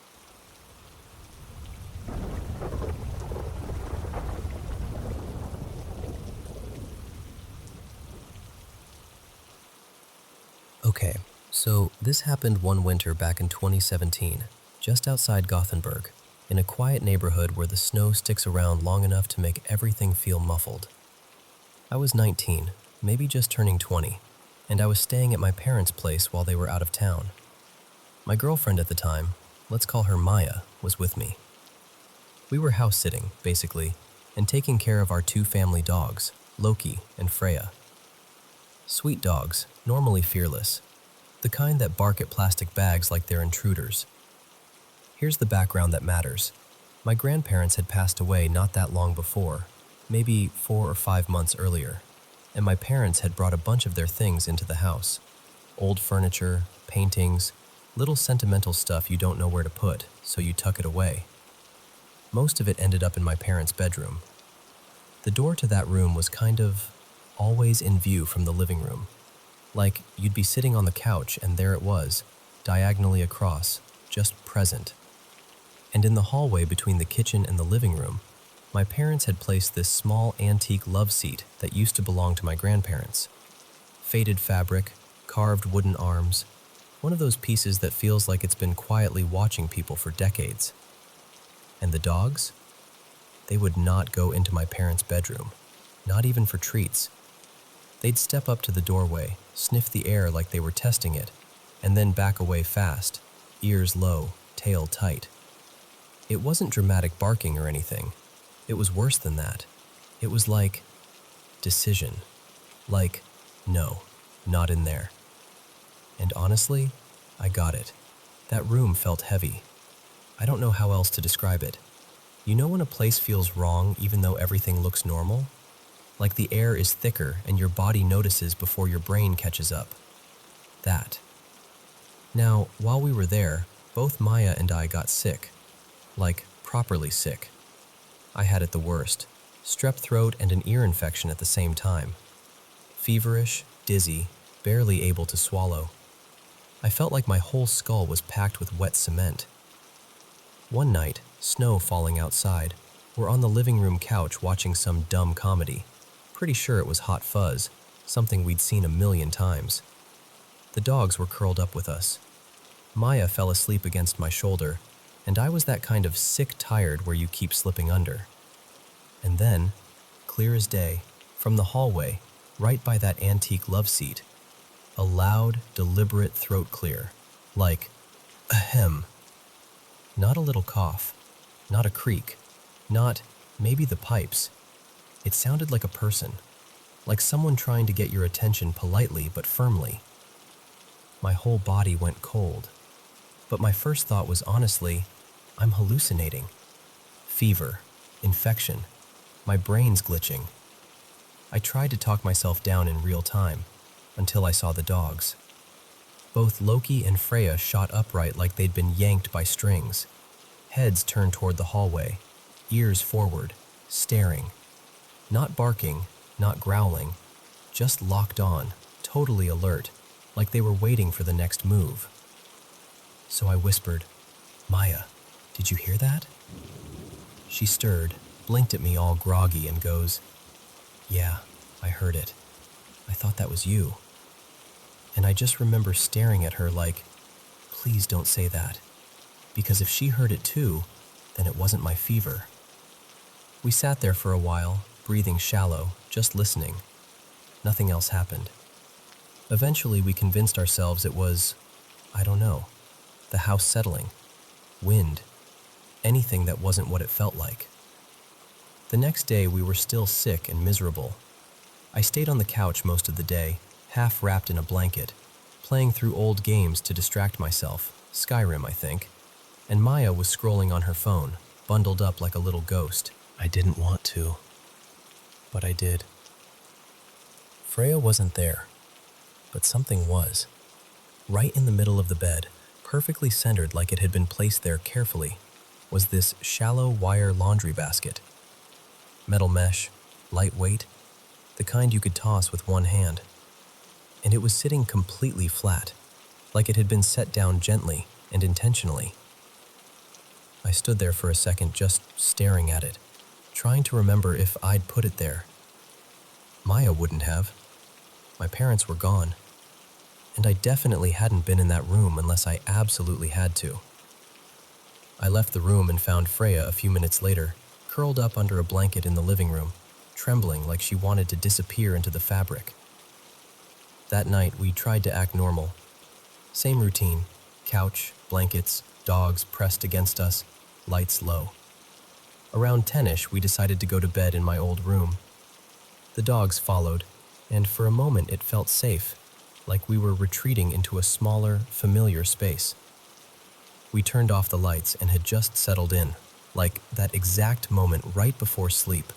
Okay, so this happened one winter back in 2017, just outside Gothenburg, in a quiet neighborhood where the snow sticks around long enough to make everything feel muffled. I was 19, maybe just turning 20, and I was staying at my parents' place while they were out of town. My girlfriend at the time, let's call her Maya, was with me. We were house sitting, basically, and taking care of our 2 family dogs, Loki and Freya. Sweet dogs, normally fearless, the kind that bark at plastic bags like they're intruders. Here's the background that matters. My grandparents had passed away not that long before, maybe 4 or 5 months earlier, and my parents had brought a bunch of their things into the house. Old furniture, paintings, little sentimental stuff you don't know where to put, so you tuck it away. Most of it ended up in my parents' bedroom. The door to that room was kind of always in view from the living room. Like you'd be sitting on the couch and there it was, diagonally across, just present. And in the hallway between the kitchen and the living room, my parents had placed this small antique love seat that used to belong to my grandparents. Faded fabric, carved wooden arms, one of those pieces that feels like it's been quietly watching people for decades. And the dogs? They would not go into my parents' bedroom, not even for treats. They'd step up to the doorway, sniff the air like they were testing it, and then back away fast, ears low, tail tight. It wasn't dramatic barking or anything. It was worse than that. It was like decision. Like, no, not in there. And honestly, I got it. That room felt heavy. I don't know how else to describe it. You know when a place feels wrong even though everything looks normal? Like the air is thicker and your body notices before your brain catches up. That. Now, while we were there, both Maya and I got sick. Like, properly sick. I had it the worst. Strep throat and an ear infection at the same time. Feverish, dizzy, barely able to swallow. I felt like my whole skull was packed with wet cement. One night, snow falling outside, we're on the living room couch watching some dumb comedy. Pretty sure it was Hot Fuzz, something we'd seen a million times. The dogs were curled up with us. Maya fell asleep against my shoulder, and I was that kind of sick tired where you keep slipping under. And then, clear as day, from the hallway, right by that antique love seat, a loud, deliberate throat clear, like, ahem. Not a little cough, not a creak, not maybe the pipes. It sounded like a person, like someone trying to get your attention politely but firmly. My whole body went cold, but my first thought was honestly, I'm hallucinating. Fever, infection, my brain's glitching. I tried to talk myself down in real time, until I saw the dogs. Both Loki and Freya shot upright like they'd been yanked by strings. Heads turned toward the hallway, ears forward, staring. Not barking, not growling, just locked on, totally alert, like they were waiting for the next move. So I whispered, Maya, did you hear that? She stirred, blinked at me all groggy and goes, yeah, I heard it. I thought that was you. And I just remember staring at her like, please don't say that. Because if she heard it too, then it wasn't my fever. We sat there for a while, breathing shallow, just listening. Nothing else happened. Eventually we convinced ourselves it was, I don't know, the house settling, wind, anything that wasn't what it felt like. The next day we were still sick and miserable. I stayed on the couch most of the day, half wrapped in a blanket, playing through old games to distract myself, Skyrim I think, and Maya was scrolling on her phone, bundled up like a little ghost. I didn't want to, but I did. Freya wasn't there, but something was. Right in the middle of the bed, perfectly centered like it had been placed there carefully, was this shallow wire laundry basket. Metal mesh, lightweight, the kind you could toss with one hand. And it was sitting completely flat, like it had been set down gently and intentionally. I stood there for a second just staring at it, trying to remember if I'd put it there. Maya wouldn't have. My parents were gone, and I definitely hadn't been in that room unless I absolutely had to. I left the room and found Freya a few minutes later, curled up under a blanket in the living room, trembling like she wanted to disappear into the fabric. That night, we tried to act normal. Same routine, couch, blankets, dogs pressed against us, lights low. Around 10-ish, we decided to go to bed in my old room. The dogs followed, and for a moment it felt safe, like we were retreating into a smaller, familiar space. We turned off the lights and had just settled in, like that exact moment right before sleep.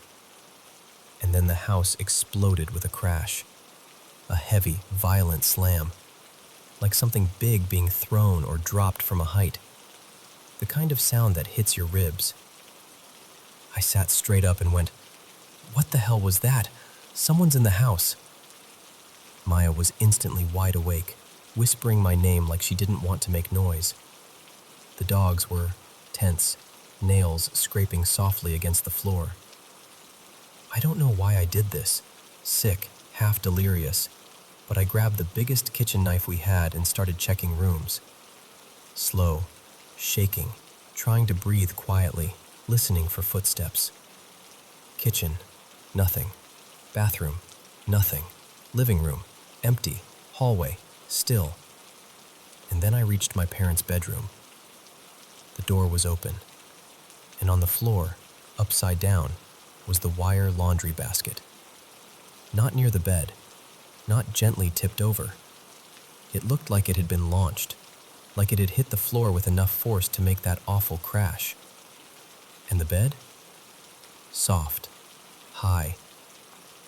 And then the house exploded with a crash. A heavy, violent slam, like something big being thrown or dropped from a height. The kind of sound that hits your ribs. I sat straight up and went, "What the hell was that? Someone's in the house." Maya was instantly wide awake, whispering my name like she didn't want to make noise. The dogs were tense, nails scraping softly against the floor. I don't know why I did this, sick, half delirious, but I grabbed the biggest kitchen knife we had and started checking rooms. Slow, shaking, trying to breathe quietly, listening for footsteps. Kitchen, nothing. Bathroom, nothing. Living room, empty. Hallway, still. And then I reached my parents' bedroom. The door was open, and on the floor, upside down, was the wire laundry basket. Not near the bed, not gently tipped over. It looked like it had been launched, like it had hit the floor with enough force to make that awful crash. And the bed? Soft, high.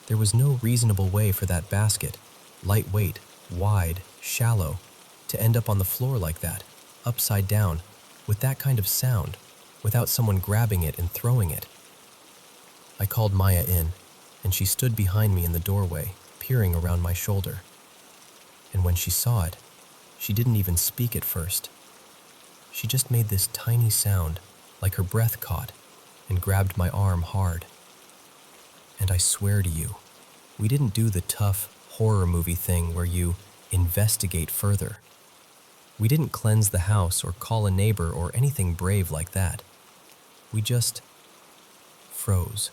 There was no reasonable way for that basket, lightweight, wide, shallow, to end up on the floor like that, upside down, with that kind of sound, without someone grabbing it and throwing it. I called Maya in, and she stood behind me in the doorway, peering around my shoulder. And when she saw it, she didn't even speak at first. She just made this tiny sound, like her breath caught, and grabbed my arm hard. And I swear to you, we didn't do the tough horror movie thing where you investigate further. We didn't cleanse the house or call a neighbor or anything brave like that. We just froze.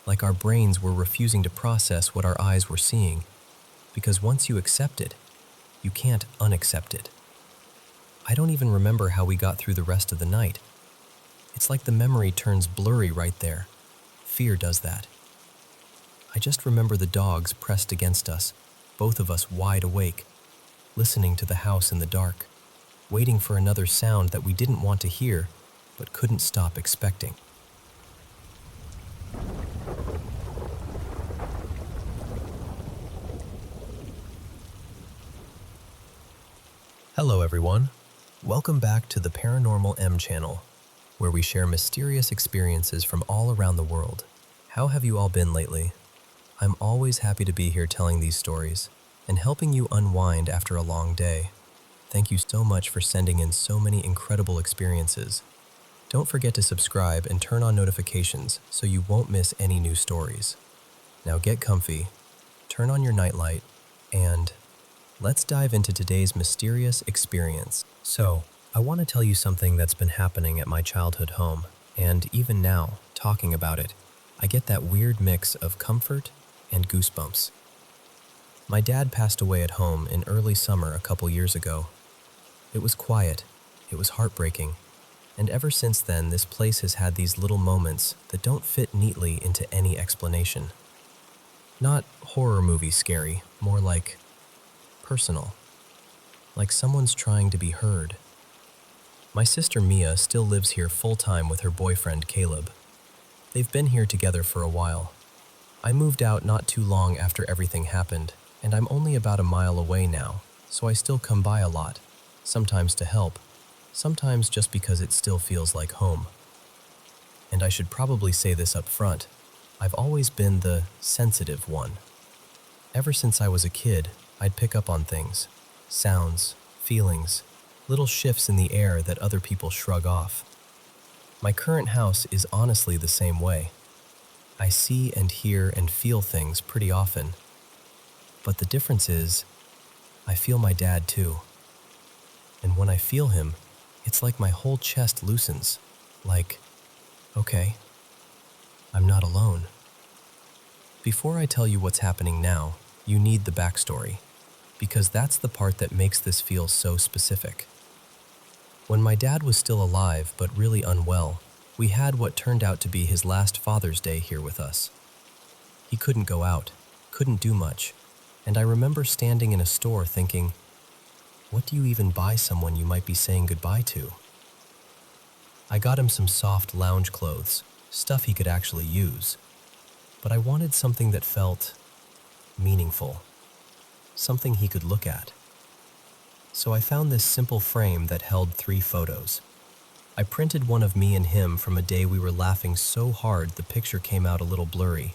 Like our brains were refusing to process what our eyes were seeing, because once you accept it, you can't unaccept it. I don't even remember how we got through the rest of the night. It's like the memory turns blurry right there. Fear does that. I just remember the dogs pressed against us, both of us wide awake, listening to the house in the dark, waiting for another sound that we didn't want to hear, but couldn't stop expecting. Hello everyone, welcome back to the Paranormal M channel, where we share mysterious experiences from all around the world. How have you all been lately? I'm always happy to be here telling these stories and helping you unwind after a long day. Thank you so much for sending in so many incredible experiences. Don't forget to subscribe and turn on notifications so you won't miss any new stories. Now get comfy, turn on your nightlight, and let's dive into today's mysterious experience. So, I want to tell you something that's been happening at my childhood home, and even now, talking about it, I get that weird mix of comfort and goosebumps. My dad passed away at home in early summer a couple years ago. It was quiet, it was heartbreaking, and ever since then this place has had these little moments that don't fit neatly into any explanation. Not horror movie scary, more like personal, like someone's trying to be heard. My sister Mia still lives here full-time with her boyfriend Caleb. They've been here together for a while. I moved out not too long after everything happened, and I'm only about a mile away now, so I still come by a lot, sometimes to help, sometimes just because it still feels like home. And I should probably say this up front, I've always been the sensitive one. Ever since I was a kid, I'd pick up on things, sounds, feelings, little shifts in the air that other people shrug off. My current house is honestly the same way. I see and hear and feel things pretty often. But the difference is, I feel my dad too. And when I feel him, it's like my whole chest loosens, like, okay, I'm not alone. Before I tell you what's happening now, you need the backstory, because that's the part that makes this feel so specific. When my dad was still alive but really unwell, we had what turned out to be his last Father's Day here with us. He couldn't go out, couldn't do much, and I remember standing in a store thinking, what do you even buy someone you might be saying goodbye to? I got him some soft lounge clothes, stuff he could actually use. But I wanted something that felt meaningful, something he could look at. So I found this simple frame that held 3 photos. I printed one of me and him from a day we were laughing so hard the picture came out a little blurry.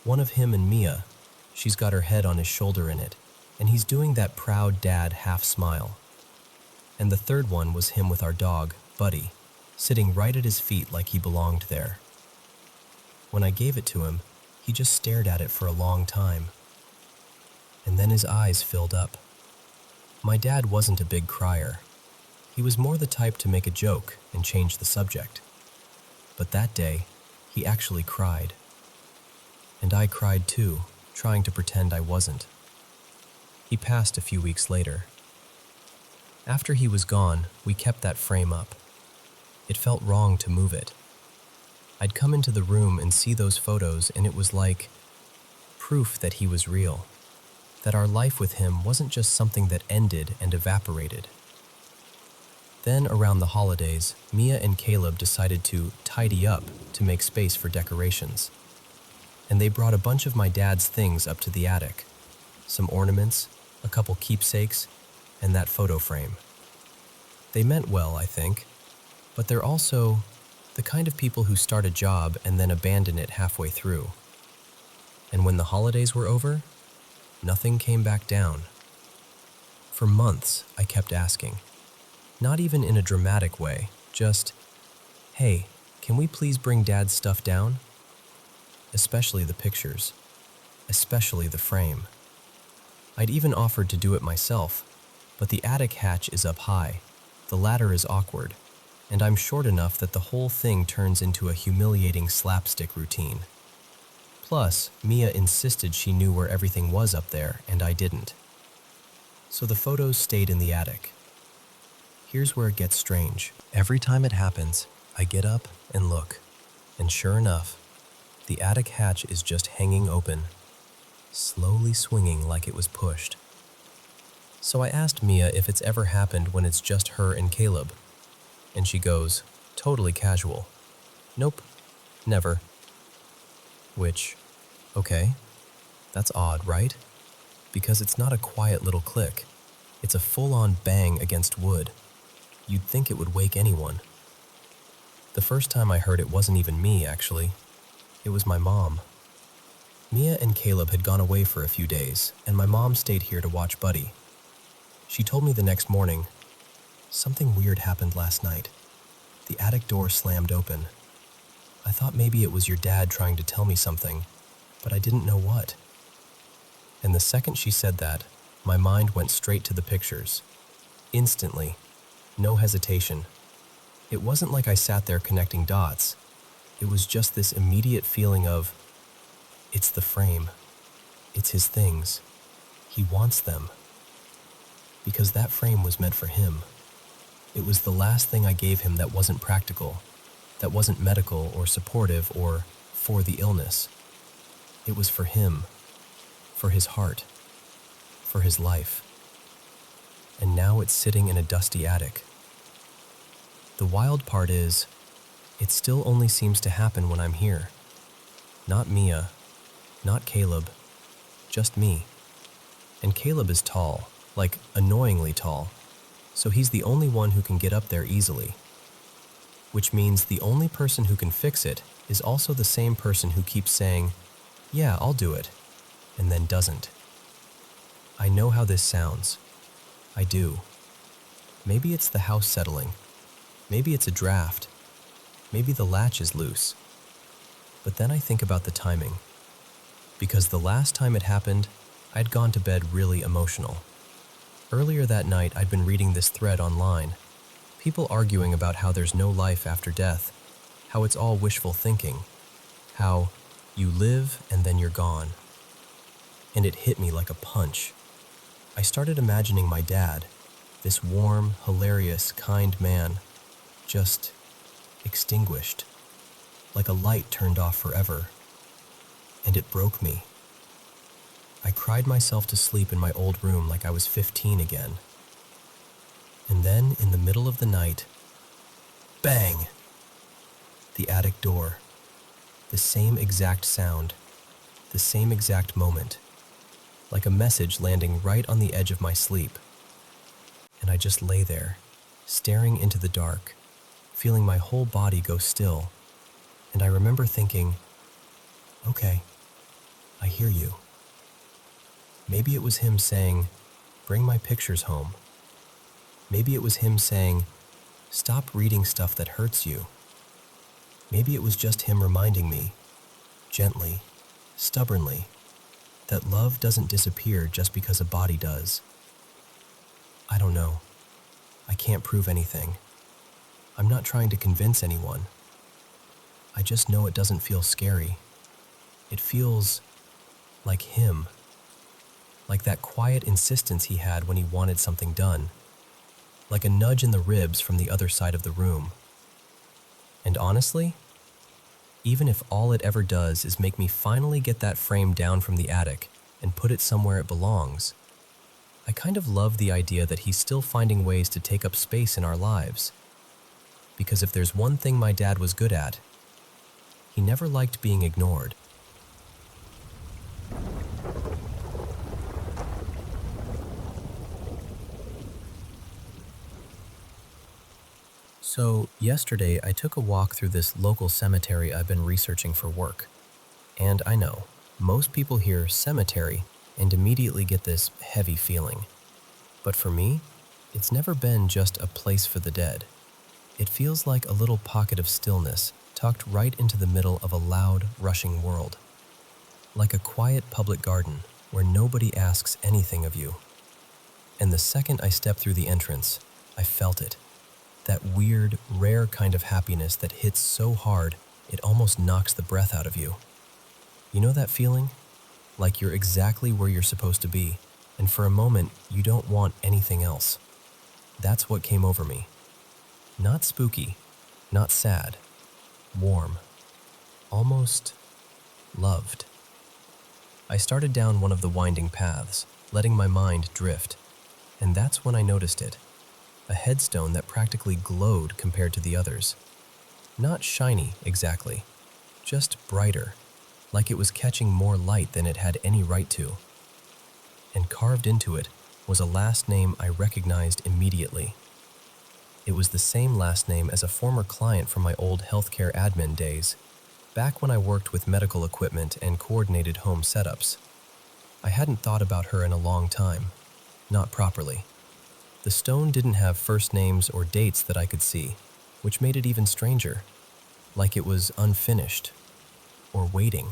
One of him and Mia, she's got her head on his shoulder in it, and he's doing that proud dad half smile. And the third one was him with our dog, Buddy, sitting right at his feet like he belonged there. When I gave it to him, he just stared at it for a long time. And then his eyes filled up. My dad wasn't a big crier. He was more the type to make a joke and change the subject. But that day, he actually cried. And I cried too, trying to pretend I wasn't. He passed a few weeks later. After he was gone, we kept that frame up. It felt wrong to move it. I'd come into the room and see those photos, and it was like proof that he was real, that our life with him wasn't just something that ended and evaporated. Then, around the holidays, Mia and Caleb decided to tidy up to make space for decorations. And they brought a bunch of my dad's things up to the attic. Some ornaments, a couple keepsakes, and that photo frame. They meant well, I think, but they're also the kind of people who start a job and then abandon it halfway through. And when the holidays were over, nothing came back down. For months, I kept asking. Not even in a dramatic way, just, "Hey, can we please bring Dad's stuff down?" Especially the pictures. Especially the frame. I'd even offered to do it myself, but the attic hatch is up high, the ladder is awkward, and I'm short enough that the whole thing turns into a humiliating slapstick routine. Plus, Mia insisted she knew where everything was up there, and I didn't. So the photos stayed in the attic. Here's where it gets strange. Every time it happens, I get up and look, and sure enough, the attic hatch is just hanging open, slowly swinging like it was pushed. So I asked Mia if it's ever happened when it's just her and Caleb, and she goes, totally casual, "Nope, never." Which, okay, that's odd, right? Because it's not a quiet little click. It's a full-on bang against wood. You'd think it would wake anyone. The first time I heard it wasn't even me, actually. It was my mom. Mia and Caleb had gone away for a few days, and my mom stayed here to watch Buddy. She told me the next morning, "Something weird happened last night. The attic door slammed open. I thought maybe it was your dad trying to tell me something, but I didn't know what." And the second she said that, my mind went straight to the pictures. Instantly. No hesitation. It wasn't like I sat there connecting dots. It was just this immediate feeling of, it's the frame. It's his things. He wants them. Because that frame was meant for him. It was the last thing I gave him that wasn't practical, that wasn't medical or supportive or for the illness. It was for him, for his heart, for his life. And now it's sitting in a dusty attic. The wild part is, it still only seems to happen when I'm here. Not Mia, not Caleb, just me. And Caleb is tall, like annoyingly tall, so he's the only one who can get up there easily. Which means the only person who can fix it is also the same person who keeps saying, "Yeah, I'll do it," and then doesn't. I know how this sounds. I do. Maybe it's the house settling. Maybe it's a draft. Maybe the latch is loose. But then I think about the timing. Because the last time it happened, I'd gone to bed really emotional. Earlier that night, I'd been reading this thread online. People arguing about how there's no life after death, how it's all wishful thinking, how you live and then you're gone. And it hit me like a punch. I started imagining my dad, this warm, hilarious, kind man, just extinguished, like a light turned off forever. And it broke me. I cried myself to sleep in my old room like I was 15 again. And then, in the middle of the night, Bang! The attic door. The same exact sound. The same exact moment. Like a message landing right on the edge of my sleep. And I just lay there, staring into the dark, feeling my whole body go still. And I remember thinking, okay, I hear you. Maybe it was him saying, bring my pictures home. Maybe it was him saying, stop reading stuff that hurts you. Maybe it was just him reminding me, gently, stubbornly, that love doesn't disappear just because a body does. I don't know. I can't prove anything. I'm not trying to convince anyone. I just know it doesn't feel scary. It feels like him. Like that quiet insistence he had when he wanted something done. Like a nudge in the ribs from the other side of the room. And honestly, even if all it ever does is make me finally get that frame down from the attic and put it somewhere it belongs, I kind of love the idea that he's still finding ways to take up space in our lives. Because if there's one thing my dad was good at, he never liked being ignored. So, yesterday I took a walk through this local cemetery I've been researching for work. And I know, most people hear cemetery and immediately get this heavy feeling. But for me, it's never been just a place for the dead. It feels like a little pocket of stillness tucked right into the middle of a loud, rushing world. Like a quiet public garden where nobody asks anything of you. And the second I stepped through the entrance, I felt it. That weird, rare kind of happiness that hits so hard it almost knocks the breath out of you. You know that feeling? Like you're exactly where you're supposed to be, and for a moment you don't want anything else. That's what came over me. Not spooky, not sad, warm, almost loved. I started down one of the winding paths, letting my mind drift, and that's when I noticed it. A headstone that practically glowed compared to the others. Not shiny, exactly, just brighter, like it was catching more light than it had any right to. And carved into it was a last name I recognized immediately. It was the same last name as a former client from my old healthcare admin days, back when I worked with medical equipment and coordinated home setups. I hadn't thought about her in a long time, not properly. The stone didn't have first names or dates that I could see, which made it even stranger, like it was unfinished, or waiting.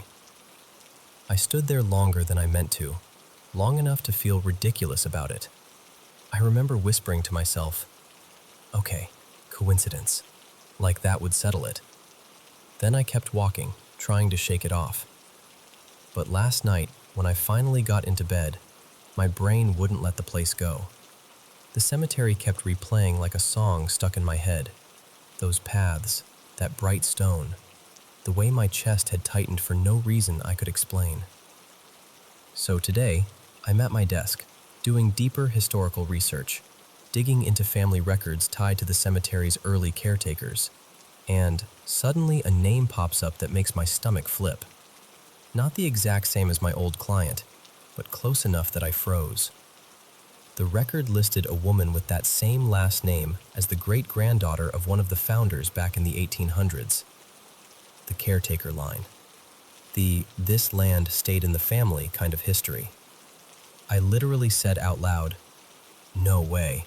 I stood there longer than I meant to, long enough to feel ridiculous about it. I remember whispering to myself, okay, coincidence, like that would settle it. Then I kept walking, trying to shake it off. But last night, when I finally got into bed, my brain wouldn't let the place go. The cemetery kept replaying like a song stuck in my head. Those paths, that bright stone, the way my chest had tightened for no reason I could explain. So today, I'm at my desk, doing deeper historical research, digging into family records tied to the cemetery's early caretakers, and suddenly a name pops up that makes my stomach flip. Not the exact same as my old client, but close enough that I froze. The record listed a woman with that same last name as the great-granddaughter of one of the founders back in the 1800s. The caretaker line. The "this land stayed in the family" kind of history. I literally said out loud, "No way."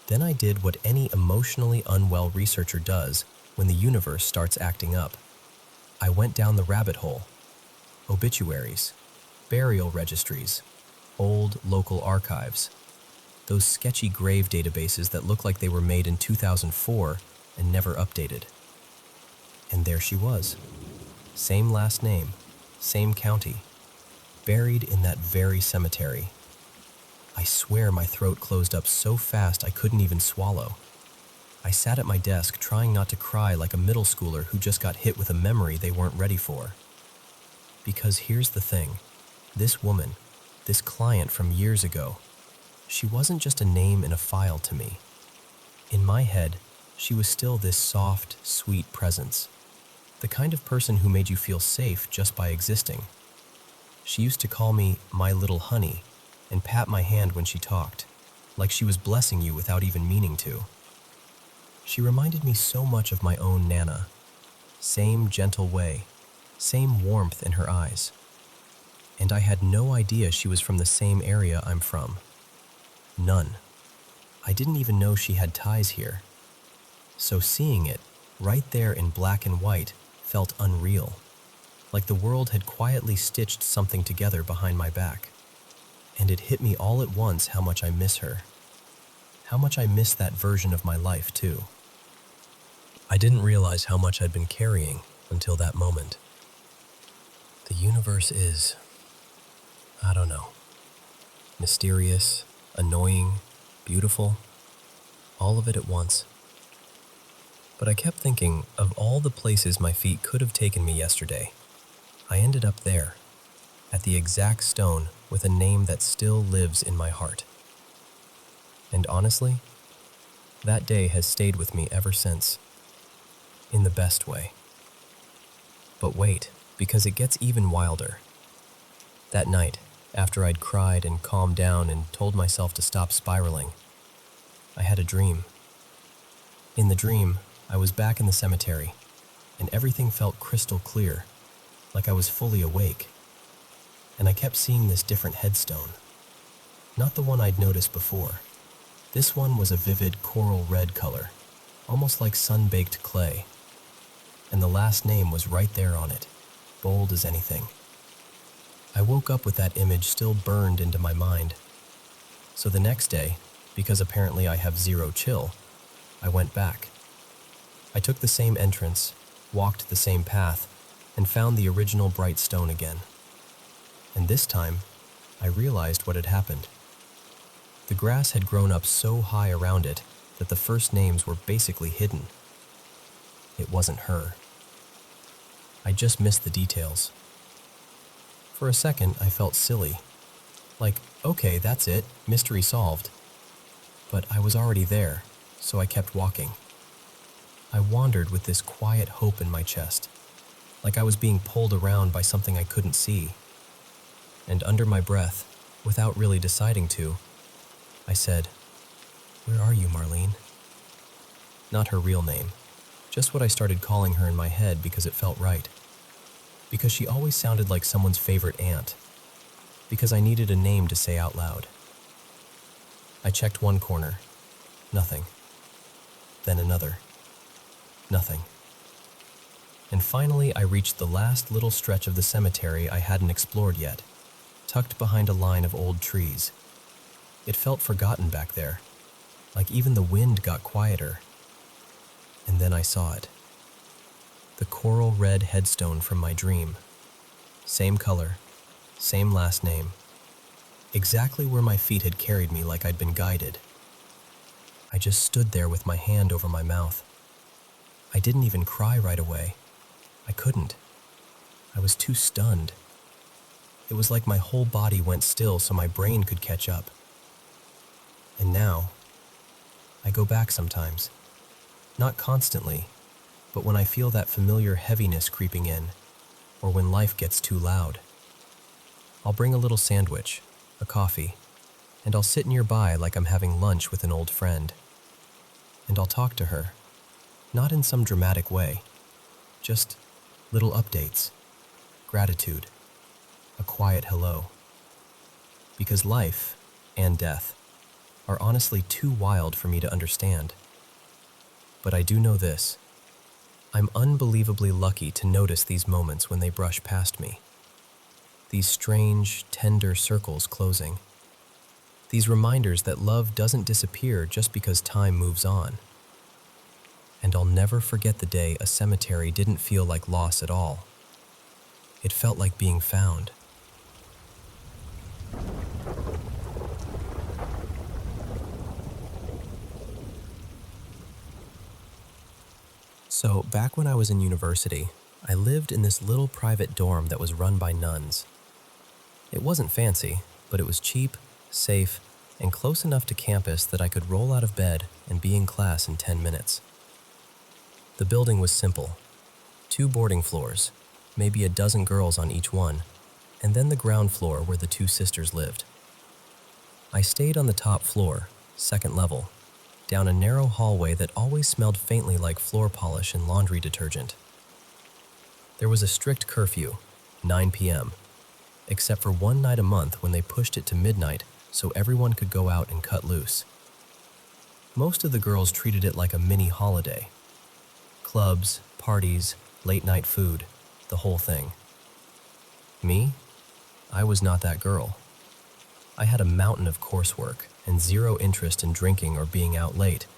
Then I did what any emotionally unwell researcher does when the universe starts acting up. I went down the rabbit hole. Obituaries, burial registries, old local archives, those sketchy grave databases that look like they were made in 2004 and never updated. And there she was. Same last name, same county, buried in that very cemetery. I swear my throat closed up so fast I couldn't even swallow. I sat at my desk trying not to cry like a middle schooler who just got hit with a memory they weren't ready for. Because here's the thing, this woman, this client from years ago, she wasn't just a name in a file to me. In my head, she was still this soft, sweet presence, the kind of person who made you feel safe just by existing. She used to call me my little honey and pat my hand when she talked, like she was blessing you without even meaning to. She reminded me so much of my own Nana. Same gentle way, same warmth in her eyes. And I had no idea she was from the same area I'm from. None. I didn't even know she had ties here. So seeing it, right there in black and white, felt unreal. Like the world had quietly stitched something together behind my back. And it hit me all at once how much I miss her. How much I miss that version of my life, too. I didn't realize how much I'd been carrying until that moment. The universe is, I don't know, mysterious, annoying, beautiful, all of it at once. But I kept thinking of all the places my feet could have taken me yesterday. I ended up there, at the exact stone with a name that still lives in my heart. And honestly, that day has stayed with me ever since. In the best way. But wait, because it gets even wilder. That night, after I'd cried and calmed down and told myself to stop spiraling, I had a dream. In the dream, I was back in the cemetery, and everything felt crystal clear, like I was fully awake. And I kept seeing this different headstone. Not the one I'd noticed before. This one was a vivid coral red color, almost like sun-baked clay. And the last name was right there on it, bold as anything. I woke up with that image still burned into my mind. So the next day, because apparently I have zero chill, I went back. I took the same entrance, walked the same path, and found the original bright stone again. And this time, I realized what had happened. The grass had grown up so high around it that the first names were basically hidden. It wasn't her. I just missed the details. For a second, I felt silly. Like, okay, that's it, mystery solved. But I was already there, so I kept walking. I wandered with this quiet hope in my chest, like I was being pulled around by something I couldn't see. And under my breath, without really deciding to, I said, "Where are you, Marlene?" Not her real name. Just what I started calling her in my head because it felt right. Because she always sounded like someone's favorite aunt. Because I needed a name to say out loud. I checked one corner. Nothing. Then another. Nothing. And finally I reached the last little stretch of the cemetery I hadn't explored yet, tucked behind a line of old trees. It felt forgotten back there, like even the wind got quieter. And then I saw it. The coral red headstone from my dream. Same color, same last name. Exactly where my feet had carried me like I'd been guided. I just stood there with my hand over my mouth. I didn't even cry right away. I couldn't. I was too stunned. It was like my whole body went still so my brain could catch up. And now, I go back sometimes. Not constantly, but when I feel that familiar heaviness creeping in, or when life gets too loud. I'll bring a little sandwich, a coffee, and I'll sit nearby like I'm having lunch with an old friend. And I'll talk to her, not in some dramatic way, just little updates, gratitude, a quiet hello. Because life and death are honestly too wild for me to understand. But I do know this. I'm unbelievably lucky to notice these moments when they brush past me. These strange, tender circles closing. These reminders that love doesn't disappear just because time moves on. And I'll never forget the day a cemetery didn't feel like loss at all. It felt like being found. So, back when I was in university, I lived in this little private dorm that was run by nuns. It wasn't fancy, but it was cheap, safe, and close enough to campus that I could roll out of bed and be in class in 10 minutes. The building was simple. 2 boarding floors, maybe a dozen girls on each one, and then the ground floor where the 2 sisters lived. I stayed on the top floor, second level, down a narrow hallway that always smelled faintly like floor polish and laundry detergent. There was a strict curfew, 9 p.m., except for one night a month when they pushed it to midnight so everyone could go out and cut loose. Most of the girls treated it like a mini holiday. Clubs, parties, late-night food, the whole thing. Me? I was not that girl. I had a mountain of coursework and zero interest in drinking or being out late,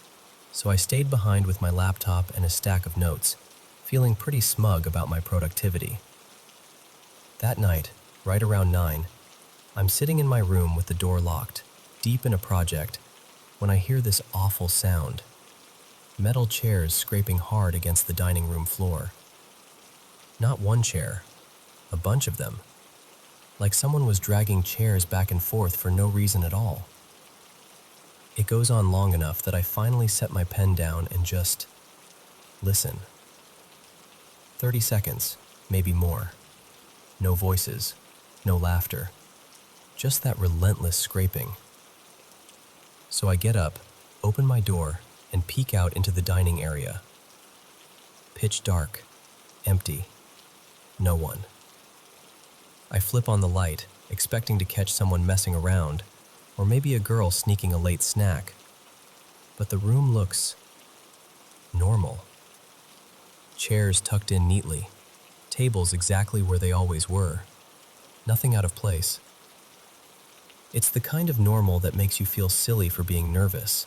so I stayed behind with my laptop and a stack of notes, feeling pretty smug about my productivity. That night, right around 9, I'm sitting in my room with the door locked, deep in a project, when I hear this awful sound. Metal chairs scraping hard against the dining room floor. Not one chair, a bunch of them. Like someone was dragging chairs back and forth for no reason at all. It goes on long enough that I finally set my pen down and just listen. 30 seconds, maybe more. No voices, no laughter, just that relentless scraping. So I get up, open my door, and peek out into the dining area. Pitch dark, empty, no one. I flip on the light, expecting to catch someone messing around, or maybe a girl sneaking a late snack. But the room looks normal. Chairs tucked in neatly, tables exactly where they always were. Nothing out of place. It's the kind of normal that makes you feel silly for being nervous.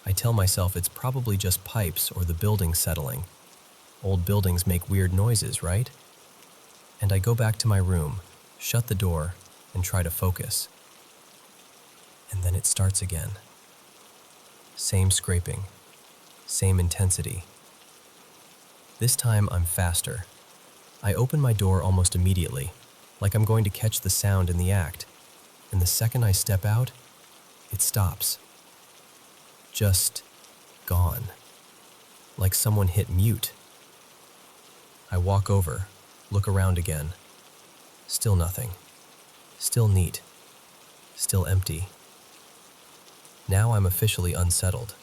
I tell myself it's probably just pipes or the building settling. Old buildings make weird noises, right? And I go back to my room, shut the door, and try to focus. And then it starts again. Same scraping, same intensity. This time I'm faster. I open my door almost immediately, like I'm going to catch the sound in the act, and the second I step out, it stops. Just gone. Like someone hit mute. I walk over, look around again. Still nothing. Still neat. Still empty. Now I'm officially unsettled.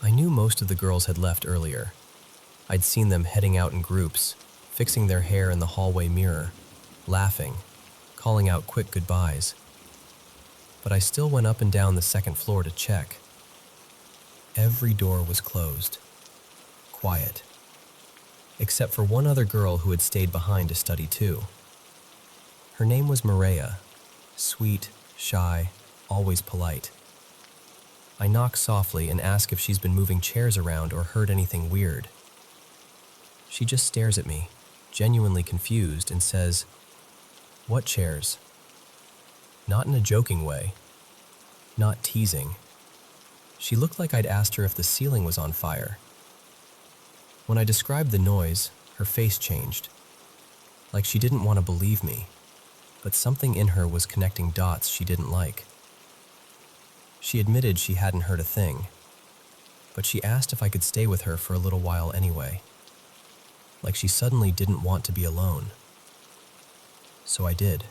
I knew most of the girls had left earlier. I'd seen them heading out in groups, fixing their hair in the hallway mirror, laughing, calling out quick goodbyes. But I still went up and down the second floor to check. Every door was closed. Quiet. Except for one other girl who had stayed behind to study too. Her name was Maria. Sweet, shy, always polite. I knock softly and ask if she's been moving chairs around or heard anything weird. She just stares at me, genuinely confused, and says, "What chairs?" Not in a joking way. Not teasing. She looked like I'd asked her if the ceiling was on fire. When I described the noise, her face changed. Like she didn't want to believe me, but something in her was connecting dots she didn't like. She admitted she hadn't heard a thing, but she asked if I could stay with her for a little while anyway. Like she suddenly didn't want to be alone. So I did.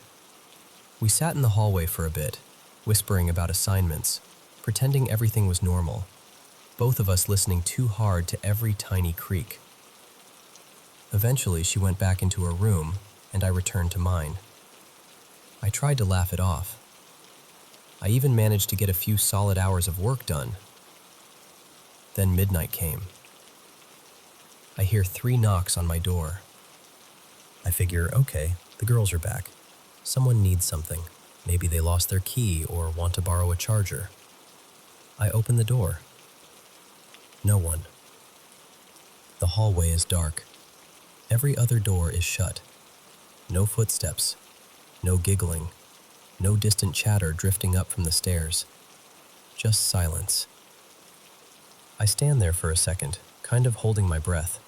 We sat in the hallway for a bit, whispering about assignments, pretending everything was normal, both of us listening too hard to every tiny creak. Eventually, she went back into her room, and I returned to mine. I tried to laugh it off. I even managed to get a few solid hours of work done. Then midnight came. I hear 3 knocks on my door. I figure, okay, the girls are back. Someone needs something. Maybe they lost their key or want to borrow a charger. I open the door. No one. The hallway is dark. Every other door is shut. No footsteps. No giggling. No distant chatter drifting up from the stairs. Just silence. I stand there for a second, kind of holding my breath,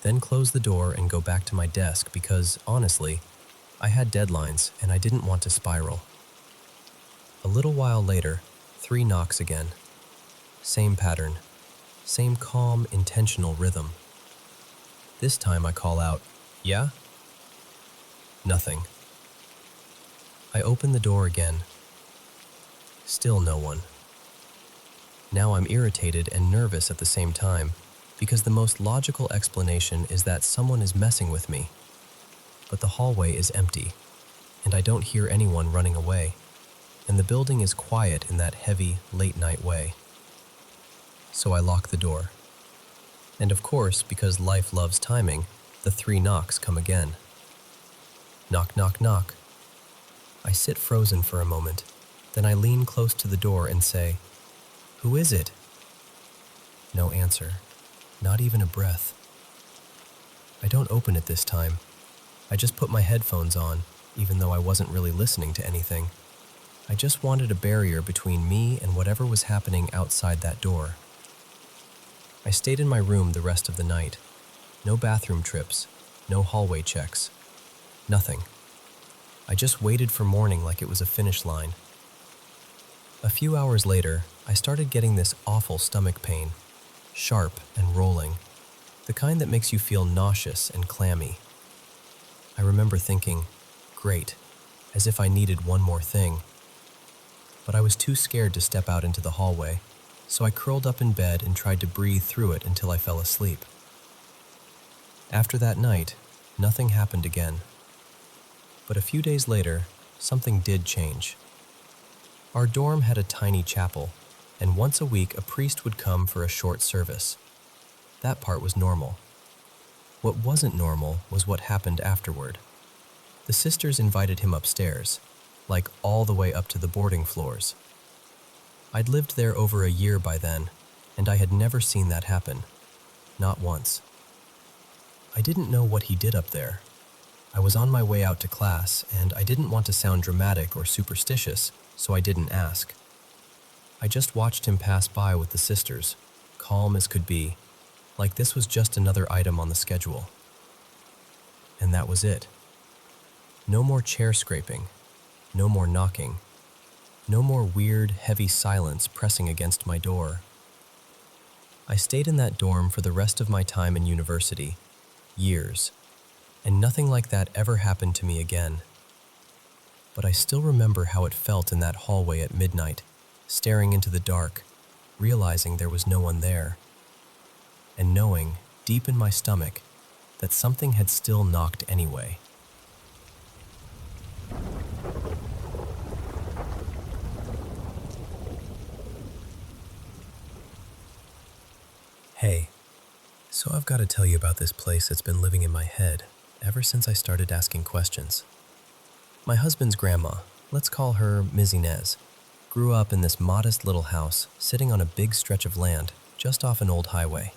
then close the door and go back to my desk because, honestly, I had deadlines and I didn't want to spiral. A little while later, 3 knocks again. Same pattern. Same calm, intentional rhythm. This time I call out, "Yeah?" Nothing. I open the door again. Still no one. Now I'm irritated and nervous at the same time, because the most logical explanation is that someone is messing with me. But the hallway is empty, and I don't hear anyone running away, and the building is quiet in that heavy, late-night way. So I lock the door. And of course, because life loves timing, the 3 knocks come again. Knock, knock, knock. I sit frozen for a moment, then I lean close to the door and say, "Who is it?" No answer, not even a breath. I don't open it this time. I just put my headphones on, even though I wasn't really listening to anything. I just wanted a barrier between me and whatever was happening outside that door. I stayed in my room the rest of the night. No bathroom trips, no hallway checks, nothing. I just waited for morning like it was a finish line. A few hours later, I started getting this awful stomach pain, sharp and rolling, the kind that makes you feel nauseous and clammy. I remember thinking, great, as if I needed one more thing. But I was too scared to step out into the hallway, so I curled up in bed and tried to breathe through it until I fell asleep. After that night, nothing happened again. But a few days later, something did change. Our dorm had a tiny chapel, and once a week a priest would come for a short service. That part was normal. What wasn't normal was what happened afterward. The sisters invited him upstairs, like all the way up to the boarding floors. I'd lived there over a year by then, and I had never seen that happen. Not once. I didn't know what he did up there. I was on my way out to class, and I didn't want to sound dramatic or superstitious, so I didn't ask. I just watched him pass by with the sisters, calm as could be, like this was just another item on the schedule. And that was it. No more chair scraping, no more knocking, no more weird, heavy silence pressing against my door. I stayed in that dorm for the rest of my time in university, years, and nothing like that ever happened to me again. But I still remember how it felt in that hallway at midnight, staring into the dark, realizing there was no one there, and knowing, deep in my stomach, that something had still knocked anyway. Hey, so I've got to tell you about this place that's been living in my head ever since I started asking questions. My husband's grandma, let's call her Ms. Inez, grew up in this modest little house sitting on a big stretch of land just off an old highway.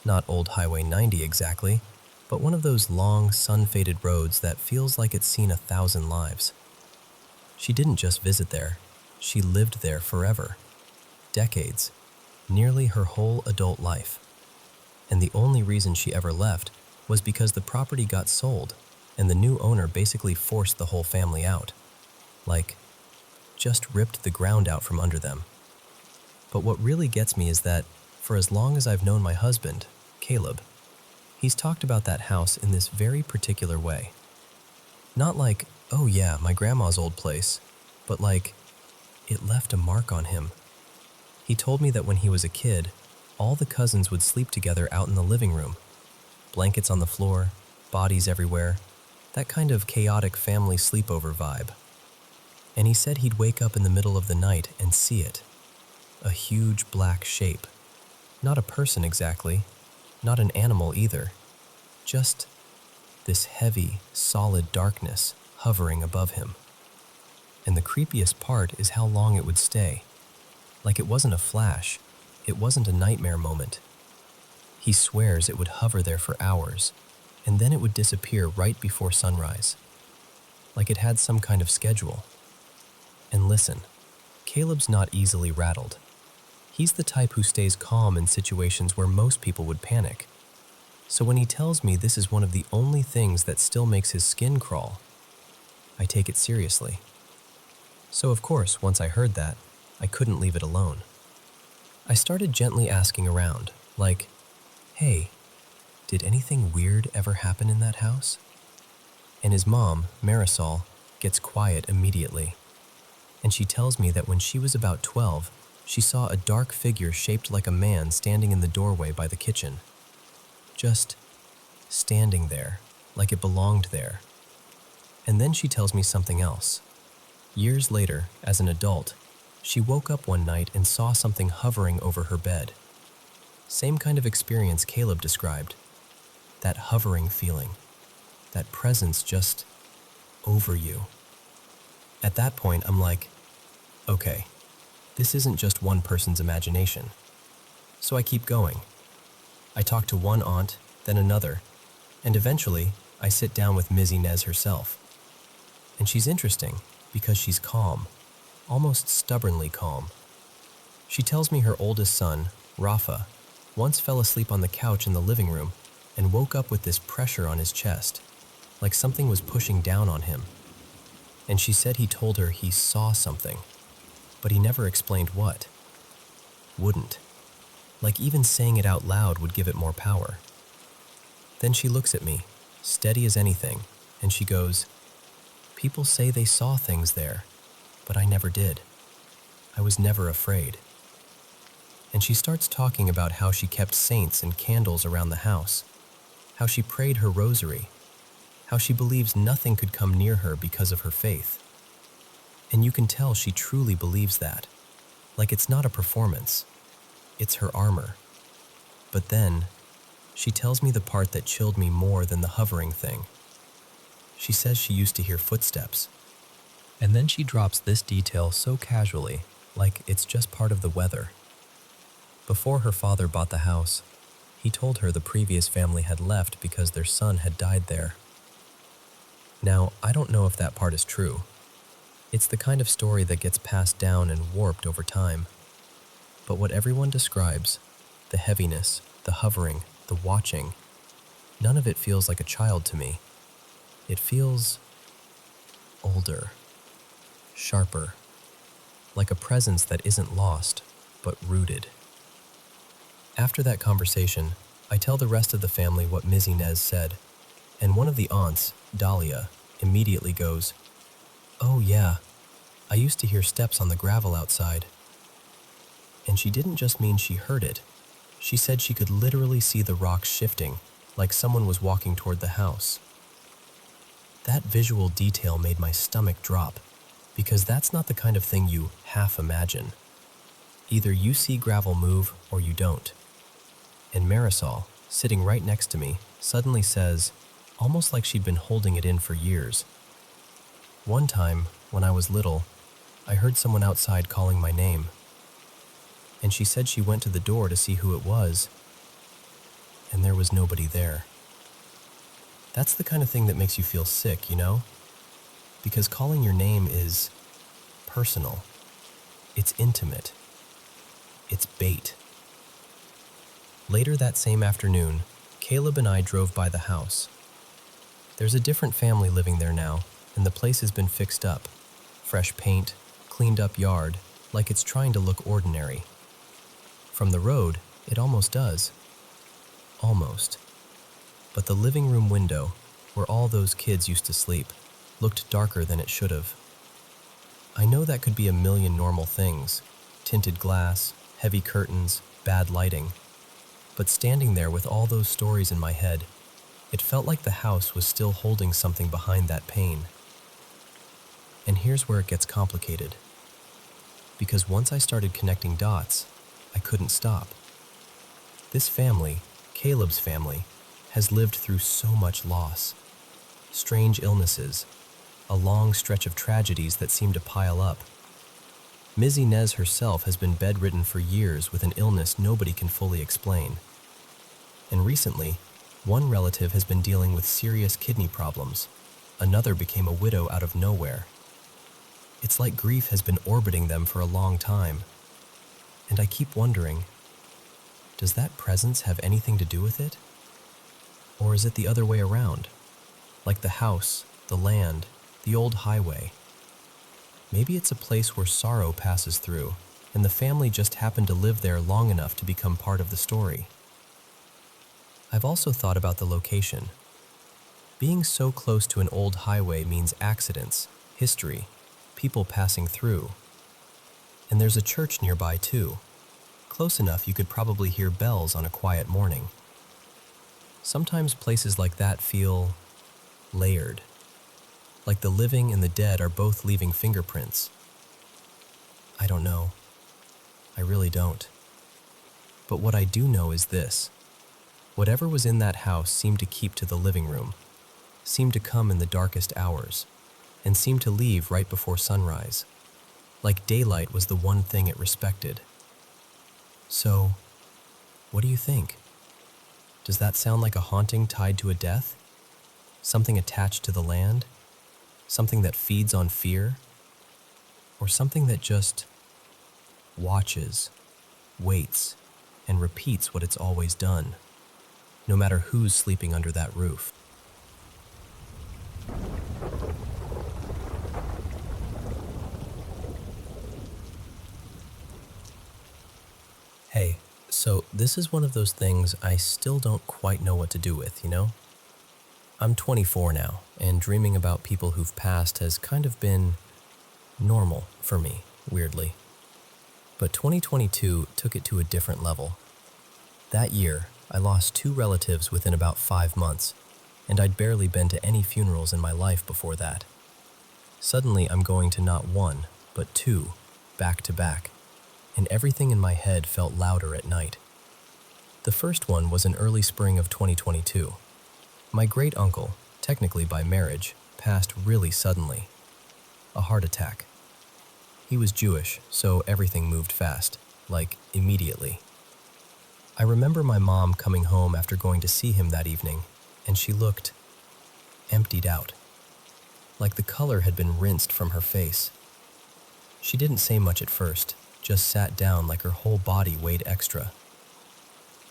Not Old Highway 90 exactly, but one of those long, sun-faded roads that feels like it's seen 1,000 lives. She didn't just visit there, she lived there forever. Decades, nearly her whole adult life. And the only reason she ever left was because the property got sold and the new owner basically forced the whole family out. Like, just ripped the ground out from under them. But what really gets me is that, for as long as I've known my husband, Caleb, he's talked about that house in this very particular way. Not like, oh yeah, my grandma's old place, but like, it left a mark on him. He told me that when he was a kid, all the cousins would sleep together out in the living room. Blankets on the floor, bodies everywhere, that kind of chaotic family sleepover vibe. And he said he'd wake up in the middle of the night and see it. A huge black shape. Not a person exactly, not an animal either. Just this heavy, solid darkness hovering above him. And the creepiest part is how long it would stay. Like it wasn't a flash, it wasn't a nightmare moment. He swears it would hover there for hours, and then it would disappear right before sunrise. Like it had some kind of schedule. And listen, Caleb's not easily rattled. He's the type who stays calm in situations where most people would panic. So when he tells me this is one of the only things that still makes his skin crawl, I take it seriously. So of course, once I heard that, I couldn't leave it alone. I started gently asking around, like, hey, did anything weird ever happen in that house? And his mom, Marisol, gets quiet immediately. And she tells me that when she was about 12, she saw a dark figure shaped like a man standing in the doorway by the kitchen. Just standing there, like it belonged there. And then she tells me something else. Years later, as an adult, she woke up one night and saw something hovering over her bed. Same kind of experience Caleb described. That hovering feeling. That presence just over you. At that point, I'm like, okay, this isn't just one person's imagination. So I keep going. I talk to one aunt, then another, and eventually I sit down with Ms. Inez herself. And she's interesting because she's calm, almost stubbornly calm. She tells me her oldest son, Rafa, once fell asleep on the couch in the living room and woke up with this pressure on his chest, like something was pushing down on him. And she said he told her he saw something, but he never explained what. Wouldn't. Like even saying it out loud would give it more power. Then she looks at me, steady as anything, and she goes, people say they saw things there, but I never did. I was never afraid. And she starts talking about how she kept saints and candles around the house, how she prayed her rosary, how she believes nothing could come near her because of her faith. And you can tell she truly believes that, like it's not a performance, it's her armor. But then, she tells me the part that chilled me more than the hovering thing. She says she used to hear footsteps. And then she drops this detail so casually, like it's just part of the weather. Before her father bought the house, he told her the previous family had left because their son had died there. Now, I don't know if that part is true. It's the kind of story that gets passed down and warped over time. But what everyone describes, the heaviness, the hovering, the watching, none of it feels like a child to me. It feels older, sharper, like a presence that isn't lost, but rooted. After that conversation, I tell the rest of the family what Ms. Inez said, and one of the aunts, Dahlia, immediately goes, "Oh yeah, I used to hear steps on the gravel outside." And she didn't just mean she heard it. She said she could literally see the rocks shifting, like someone was walking toward the house. That visual detail made my stomach drop, because that's not the kind of thing you half imagine. Either you see gravel move or you don't. And Marisol, sitting right next to me, suddenly says, almost like she'd been holding it in for years, "One time, when I was little, I heard someone outside calling my name." And she said she went to the door to see who it was, and there was nobody there. That's the kind of thing that makes you feel sick, you know? Because calling your name is personal. It's intimate. It's bait. Later that same afternoon, Caleb and I drove by the house. There's a different family living there now, and the place has been fixed up. Fresh paint, cleaned up yard, like it's trying to look ordinary. From the road, it almost does. Almost. But the living room window, where all those kids used to sleep, looked darker than it should have. I know that could be a million normal things, tinted glass, heavy curtains, bad lighting. But standing there with all those stories in my head, it felt like the house was still holding something behind that pain. And here's where it gets complicated. Because once I started connecting dots, I couldn't stop. This family, Caleb's family, has lived through so much loss. Strange illnesses, a long stretch of tragedies that seem to pile up. Ms. Inez herself has been bedridden for years with an illness nobody can fully explain. And recently, one relative has been dealing with serious kidney problems. Another became a widow out of nowhere. It's like grief has been orbiting them for a long time. And I keep wondering, does that presence have anything to do with it? Or is it the other way around? Like the house, the land, the old highway. Maybe it's a place where sorrow passes through, and the family just happened to live there long enough to become part of the story. I've also thought about the location. Being so close to an old highway means accidents, history, people passing through. And there's a church nearby too. Close enough you could probably hear bells on a quiet morning. Sometimes places like that feel layered, like the living and the dead are both leaving fingerprints. I don't know. I really don't. But what I do know is this. Whatever was in that house seemed to keep to the living room, seemed to come in the darkest hours, and seemed to leave right before sunrise. Like daylight was the one thing it respected. So, what do you think? Does that sound like a haunting tied to a death? Something attached to the land? Something that feeds on fear? Or something that just watches, waits, and repeats what it's always done, no matter who's sleeping under that roof? Hey, so this is one of those things I still don't quite know what to do with, you know? I'm 24 now, and dreaming about people who've passed has kind of been normal for me, weirdly. But 2022 took it to a different level. That year, I lost 2 relatives within about 5 months, and I'd barely been to any funerals in my life before that. Suddenly, I'm going to not 1, but 2, back to back, and everything in my head felt louder at night. The first one was in early spring of 2022. My great-uncle, technically by marriage, passed really suddenly. A heart attack. He was Jewish, so everything moved fast, like immediately. I remember my mom coming home after going to see him that evening, and she looked emptied out, like the color had been rinsed from her face. She didn't say much at first, just sat down like her whole body weighed extra.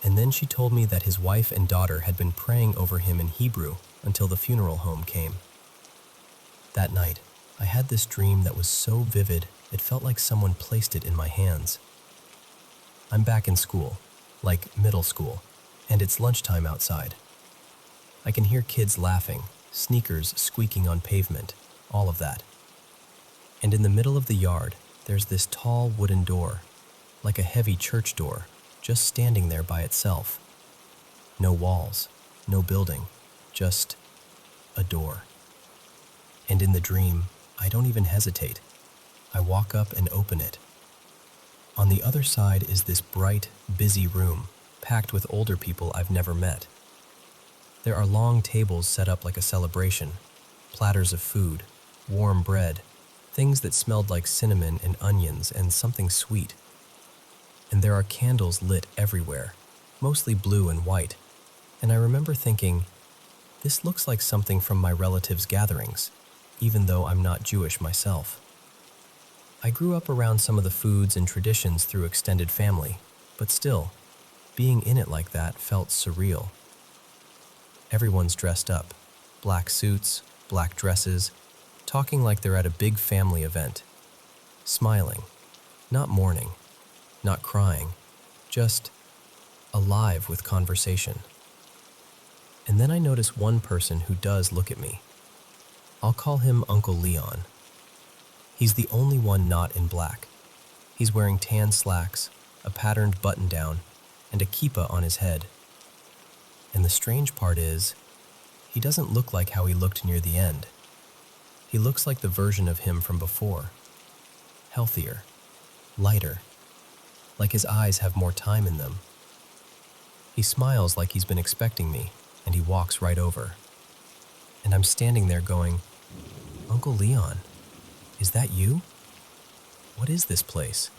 And then she told me that his wife and daughter had been praying over him in Hebrew until the funeral home came. That night, I had this dream that was so vivid it felt like someone placed it in my hands. I'm back in school, like middle school, and it's lunchtime outside. I can hear kids laughing, sneakers squeaking on pavement, all of that. And in the middle of the yard, there's this tall wooden door, like a heavy church door, just standing there by itself. No walls, no building, just a door. And in the dream, I don't even hesitate. I walk up and open it. On the other side is this bright, busy room, packed with older people I've never met. There are long tables set up like a celebration, platters of food, warm bread, things that smelled like cinnamon and onions and something sweet. And there are candles lit everywhere, mostly blue and white. And I remember thinking, this looks like something from my relatives' gatherings, even though I'm not Jewish myself. I grew up around some of the foods and traditions through extended family, but still, being in it like that felt surreal. Everyone's dressed up, black suits, black dresses, talking like they're at a big family event, smiling, not mourning, not crying, just alive with conversation. And then I notice one person who does look at me. I'll call him Uncle Leon. He's the only one not in black. He's wearing tan slacks, a patterned button-down, and a kippah on his head. And the strange part is, he doesn't look like how he looked near the end. He looks like the version of him from before. Healthier, lighter, like his eyes have more time in them. He smiles like he's been expecting me, and he walks right over. And I'm standing there going, Uncle Leon, is that you? What is this place?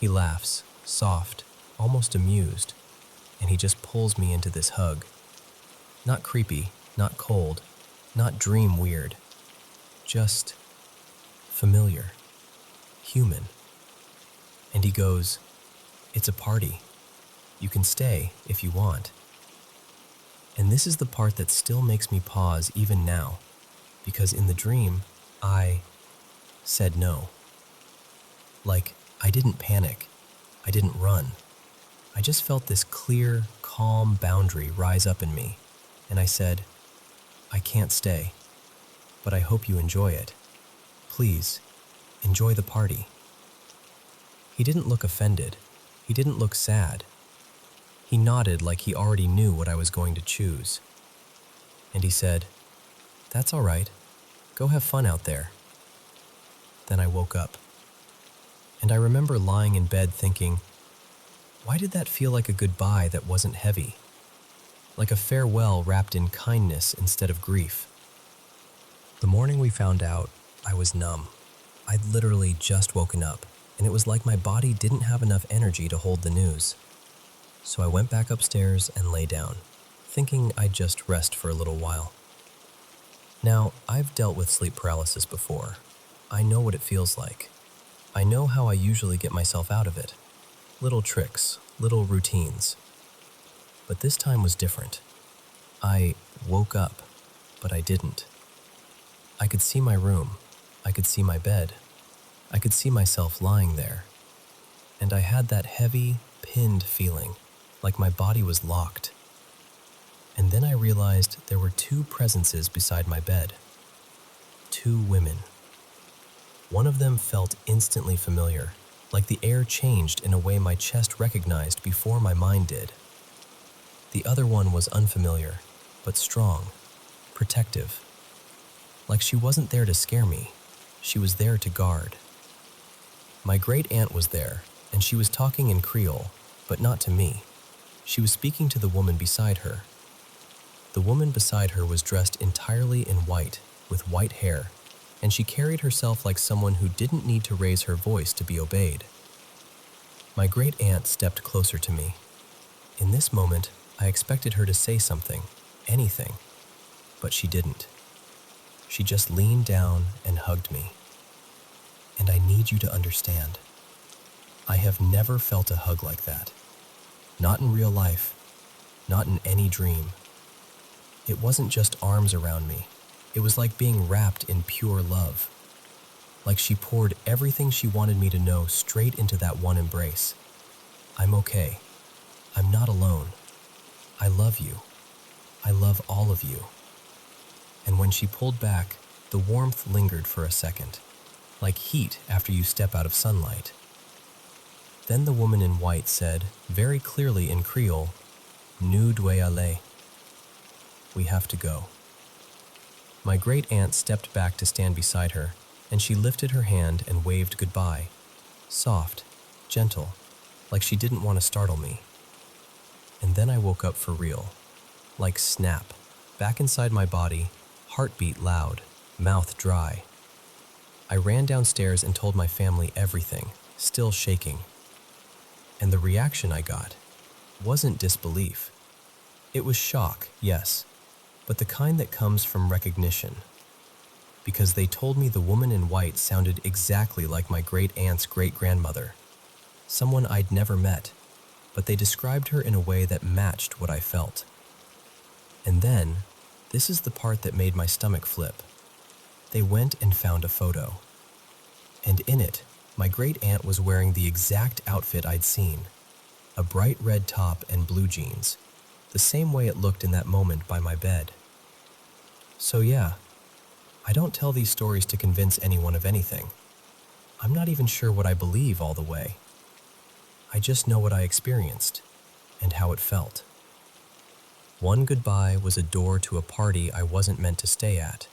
He laughs, soft, almost amused, and he just pulls me into this hug. Not creepy, not cold, not dream weird, just familiar, human. And he goes, it's a party. You can stay if you want. And this is the part that still makes me pause even now, because in the dream, I said no. Like, I didn't panic. I didn't run. I just felt this clear, calm boundary rise up in me, and I said, I can't stay, but I hope you enjoy it. Please, enjoy the party. He didn't look offended. He didn't look sad. He nodded like he already knew what I was going to choose. And he said, That's all right. Go have fun out there. Then I woke up. And I remember lying in bed thinking, why did that feel like a goodbye that wasn't heavy? Like a farewell wrapped in kindness instead of grief. The morning we found out, I was numb. I'd literally just woken up, and it was like my body didn't have enough energy to hold the news. So I went back upstairs and lay down, thinking I'd just rest for a little while. Now, I've dealt with sleep paralysis before. I know what it feels like. I know how I usually get myself out of it. Little tricks, little routines. But this time was different. I woke up, but I didn't. I could see my room. I could see my bed. I could see myself lying there. And I had that heavy, pinned feeling, like my body was locked. And then I realized there were two presences beside my bed. Two women. One of them felt instantly familiar, like the air changed in a way my chest recognized before my mind did. The other one was unfamiliar, but strong, protective. Like she wasn't there to scare me, she was there to guard. My great-aunt was there, and she was talking in Creole, but not to me. She was speaking to the woman beside her. The woman beside her was dressed entirely in white, with white hair, and she carried herself like someone who didn't need to raise her voice to be obeyed. My great-aunt stepped closer to me. In this moment, I expected her to say something, anything, but she didn't. She just leaned down and hugged me. And I need you to understand, I have never felt a hug like that. Not in real life, not in any dream. It wasn't just arms around me. It was like being wrapped in pure love. Like she poured everything she wanted me to know straight into that one embrace. I'm okay. I'm not alone. I love you. I love all of you. And when she pulled back, the warmth lingered for a second, like heat after you step out of sunlight. Then the woman in white said, very clearly in Creole, Nous devons aller. We have to go. My great-aunt stepped back to stand beside her, and she lifted her hand and waved goodbye, soft, gentle, like she didn't want to startle me. And then I woke up for real, like snap, back inside my body, heartbeat loud, mouth dry. I ran downstairs and told my family everything, still shaking. And the reaction I got wasn't disbelief. It was shock, yes, but the kind that comes from recognition. Because they told me the woman in white sounded exactly like my great-aunt's great-grandmother, someone I'd never met, but they described her in a way that matched what I felt. And then, this is the part that made my stomach flip. They went and found a photo. And in it, my great-aunt was wearing the exact outfit I'd seen, a bright red top and blue jeans, the same way it looked in that moment by my bed. So yeah, I don't tell these stories to convince anyone of anything. I'm not even sure what I believe all the way. I just know what I experienced and how it felt. One goodbye was a door to a party I wasn't meant to stay at.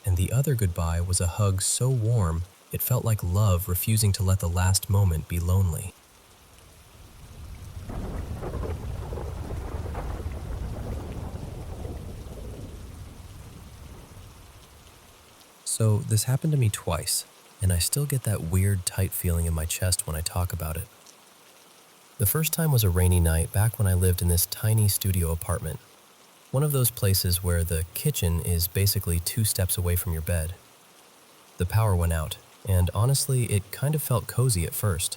And the other goodbye was a hug so warm it felt like love refusing to let the last moment be lonely. So this happened to me twice, and I still get that weird tight feeling in my chest when I talk about it. The first time was a rainy night back when I lived in this tiny studio apartment. One of those places where the kitchen is basically 2 steps away from your bed. The power went out, and honestly, it kind of felt cozy at first.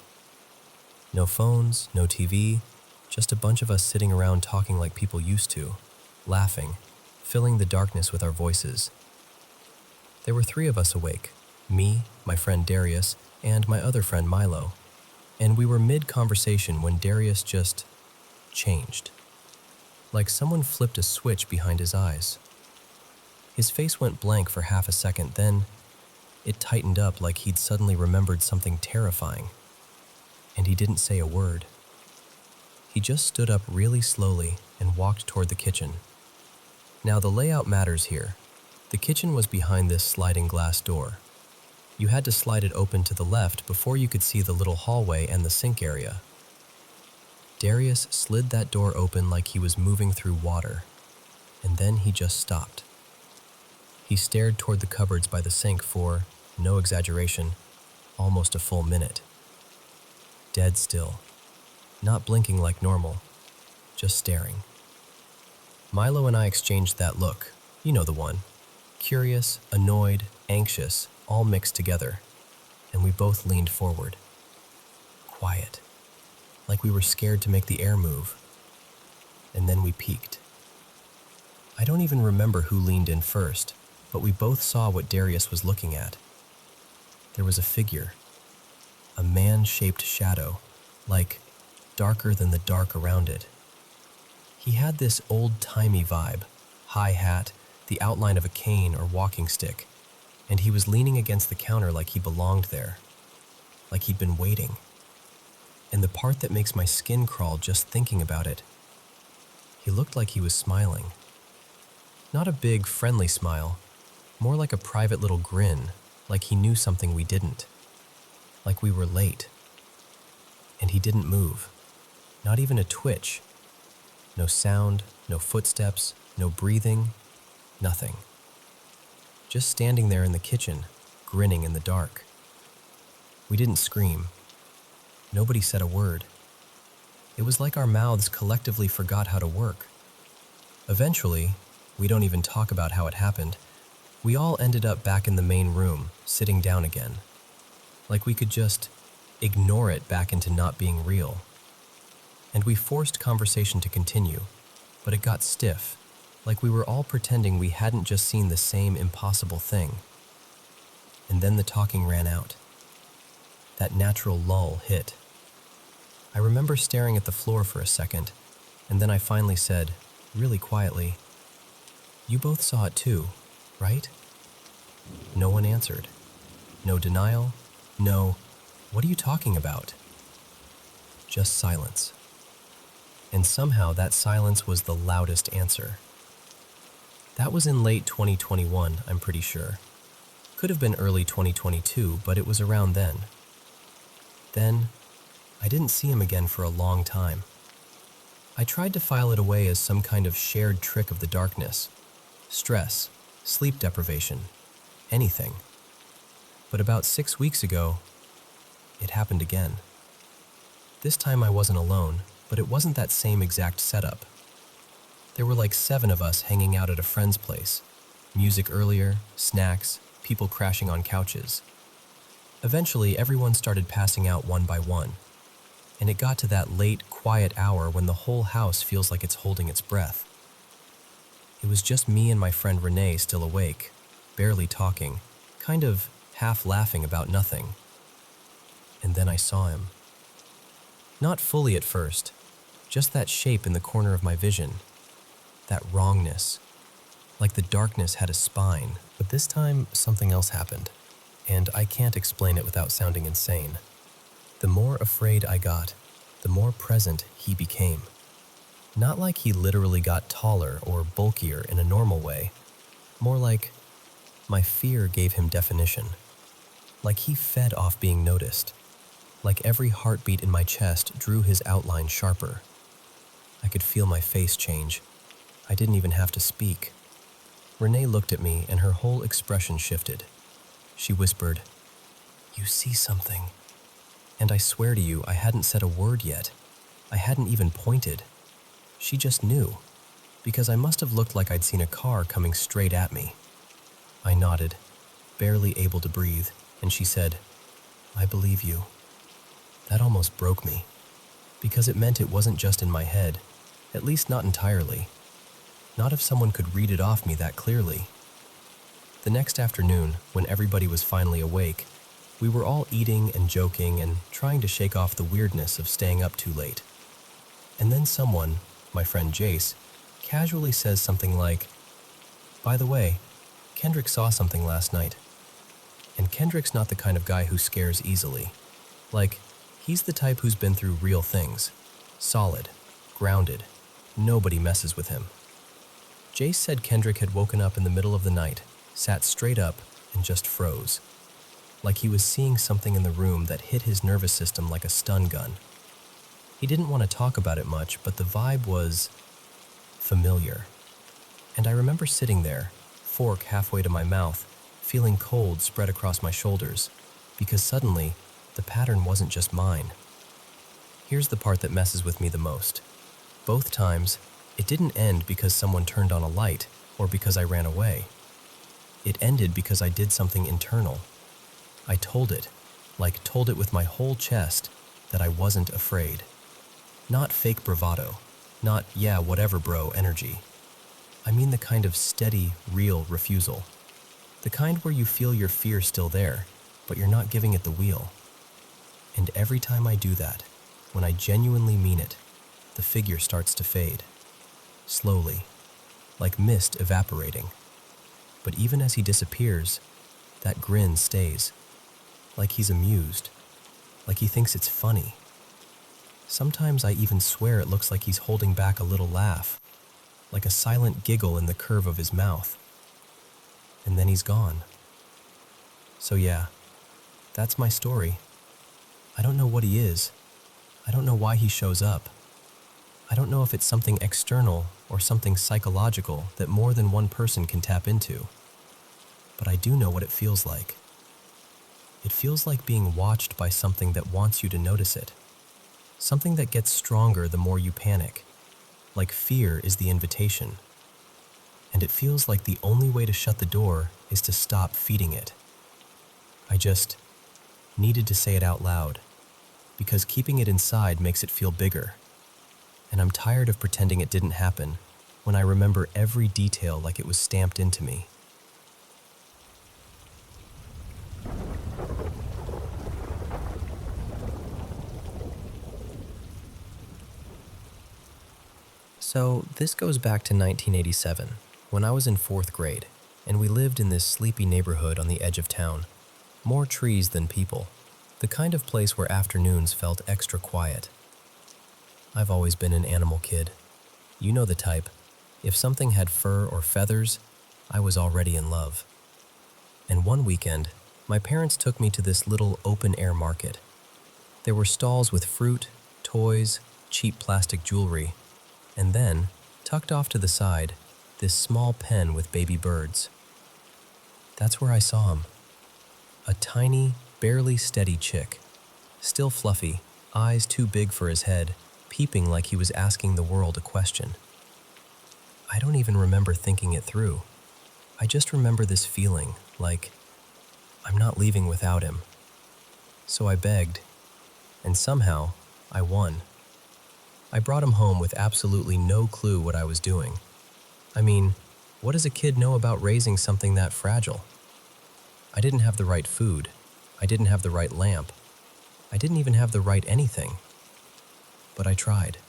No phones, no TV, just a bunch of us sitting around talking like people used to, laughing, filling the darkness with our voices. There were 3 of us awake, me, my friend Darius, and my other friend Milo, and we were mid-conversation when Darius just changed. Like someone flipped a switch behind his eyes. His face went blank for half a second, then it tightened up like he'd suddenly remembered something terrifying. And he didn't say a word. He just stood up really slowly and walked toward the kitchen. Now the layout matters here. The kitchen was behind this sliding glass door. You had to slide it open to the left before you could see the little hallway and the sink area. Darius slid that door open like he was moving through water, and then he just stopped. He stared toward the cupboards by the sink for, no exaggeration, almost a full minute. Dead still, not blinking like normal, just staring. Milo and I exchanged that look, you know the one. Curious, annoyed, anxious, all mixed together, and we both leaned forward. Quiet, like we were scared to make the air move. And then we peeked. I don't even remember who leaned in first, but we both saw what Darius was looking at. There was a figure, a man-shaped shadow, like darker than the dark around it. He had this old-timey vibe, high hat, the outline of a cane or walking stick, and he was leaning against the counter like he belonged there, like he'd been waiting. And the part that makes my skin crawl just thinking about it, he looked like he was smiling. Not a big, friendly smile, more like a private little grin, like he knew something we didn't, like we were late. And he didn't move, not even a twitch. No sound, no footsteps, no breathing, nothing. Just standing there in the kitchen, grinning in the dark. We didn't scream. Nobody said a word. It was like our mouths collectively forgot how to work. Eventually, we don't even talk about how it happened, we all ended up back in the main room, sitting down again. Like we could just ignore it back into not being real. And we forced conversation to continue, but it got stiff, like we were all pretending we hadn't just seen the same impossible thing. And then the talking ran out. That natural lull hit. I remember staring at the floor for a second, and then I finally said, really quietly, "You both saw it too, right?" No one answered. No denial, no, "What are you talking about?" Just silence. And somehow that silence was the loudest answer. That was in late 2021, I'm pretty sure. Could have been early 2022, but it was around then. Then, I didn't see him again for a long time. I tried to file it away as some kind of shared trick of the darkness. Stress, sleep deprivation, anything. But about 6 weeks ago, it happened again. This time I wasn't alone, but it wasn't that same exact setup. There were like 7 of us hanging out at a friend's place. Music earlier, snacks, people crashing on couches. Eventually, everyone started passing out one by one, and it got to that late, quiet hour when the whole house feels like it's holding its breath. It was just me and my friend Renee still awake, barely talking, kind of half laughing about nothing. And then I saw him. Not fully at first, just that shape in the corner of my vision, that wrongness, like the darkness had a spine. But this time, something else happened, and I can't explain it without sounding insane. The more afraid I got, the more present he became. Not like he literally got taller or bulkier in a normal way, more like my fear gave him definition. Like he fed off being noticed. Like every heartbeat in my chest drew his outline sharper. I could feel my face change. I didn't even have to speak. Renee looked at me and her whole expression shifted. She whispered, "You see something." And I swear to you, I hadn't said a word yet. I hadn't even pointed. She just knew, because I must have looked like I'd seen a car coming straight at me. I nodded, barely able to breathe, and she said, "I believe you." That almost broke me, because it meant it wasn't just in my head, at least not entirely. Not if someone could read it off me that clearly. The next afternoon, when everybody was finally awake, We were all eating and joking and trying to shake off the weirdness of staying up too late. And then someone, my friend Jace, casually says something like, "By the way, Kendrick saw something last night." And Kendrick's not the kind of guy who scares easily. Like, he's the type who's been through real things. Solid, grounded, nobody messes with him. Jace said Kendrick had woken up in the middle of the night, sat straight up, and just froze. Like he was seeing something in the room that hit his nervous system like a stun gun. He didn't want to talk about it much, but the vibe was familiar. And I remember sitting there, fork halfway to my mouth, feeling cold spread across my shoulders, because suddenly, the pattern wasn't just mine. Here's the part that messes with me the most. Both times, it didn't end because someone turned on a light or because I ran away. It ended because I did something internal. I told it with my whole chest, that I wasn't afraid. Not fake bravado, not "yeah, whatever bro" energy. I mean the kind of steady, real refusal. The kind where you feel your fear still there, but you're not giving it the wheel. And every time I do that, when I genuinely mean it, the figure starts to fade. Slowly, like mist evaporating. But even as he disappears, that grin stays. Like he's amused. Like he thinks it's funny. Sometimes I even swear it looks like he's holding back a little laugh, like a silent giggle in the curve of his mouth. And then he's gone. So yeah, that's my story. I don't know what he is. I don't know why he shows up. I don't know if it's something external or something psychological that more than one person can tap into. But I do know what it feels like. It feels like being watched by something that wants you to notice it. Something that gets stronger the more you panic. Like fear is the invitation. And it feels like the only way to shut the door is to stop feeding it. I just needed to say it out loud, because keeping it inside makes it feel bigger. And I'm tired of pretending it didn't happen when I remember every detail like it was stamped into me. So this goes back to 1987, when I was in 4th grade, and we lived in this sleepy neighborhood on the edge of town. More trees than people. The kind of place where afternoons felt extra quiet. I've always been an animal kid. You know the type. If something had fur or feathers, I was already in love. And one weekend, my parents took me to this little open-air market. There were stalls with fruit, toys, cheap plastic jewelry, and then, tucked off to the side, this small pen with baby birds. That's where I saw him. A tiny, barely steady chick. Still fluffy, eyes too big for his head, peeping like he was asking the world a question. I don't even remember thinking it through. I just remember this feeling, like, I'm not leaving without him. So I begged, and somehow, I won. I brought him home with absolutely no clue what I was doing. I mean, what does a kid know about raising something that fragile? I didn't have the right food. I didn't have the right lamp. I didn't even have the right anything. But I tried.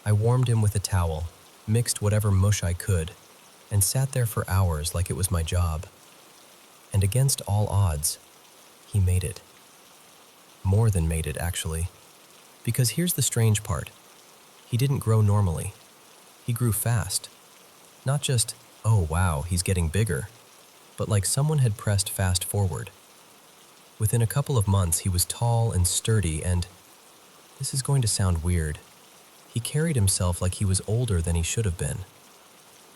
I warmed him with a towel, mixed whatever mush I could, and sat there for hours like it was my job. And against all odds, he made it. More than made it, actually. Because here's the strange part. He didn't grow normally. He grew fast. Not just, oh wow, he's getting bigger, but like someone had pressed fast forward. Within a couple of months, he was tall and sturdy and, this is going to sound weird, he carried himself like he was older than he should have been.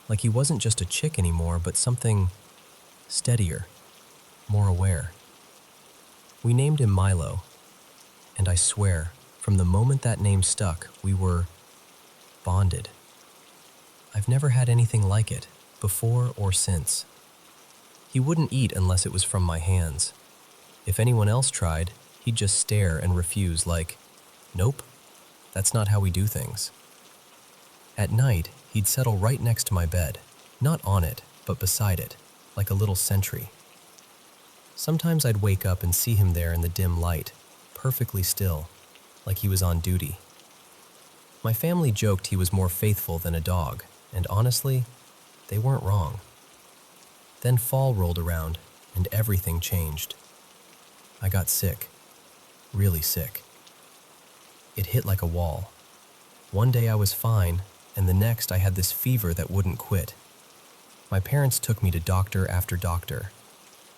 Like he wasn't just a chick anymore, but something steadier, more aware. We named him Milo, and I swear, from the moment that name stuck, we were bonded. I've never had anything like it, before or since. He wouldn't eat unless it was from my hands. If anyone else tried, he'd just stare and refuse like, nope, that's not how we do things. At night, he'd settle right next to my bed, not on it, but beside it, like a little sentry. Sometimes I'd wake up and see him there in the dim light, perfectly still, like he was on duty. My family joked he was more faithful than a dog, and honestly, they weren't wrong. Then fall rolled around, and everything changed. I got sick, really sick. It hit like a wall. One day I was fine, and the next I had this fever that wouldn't quit. My parents took me to doctor after doctor.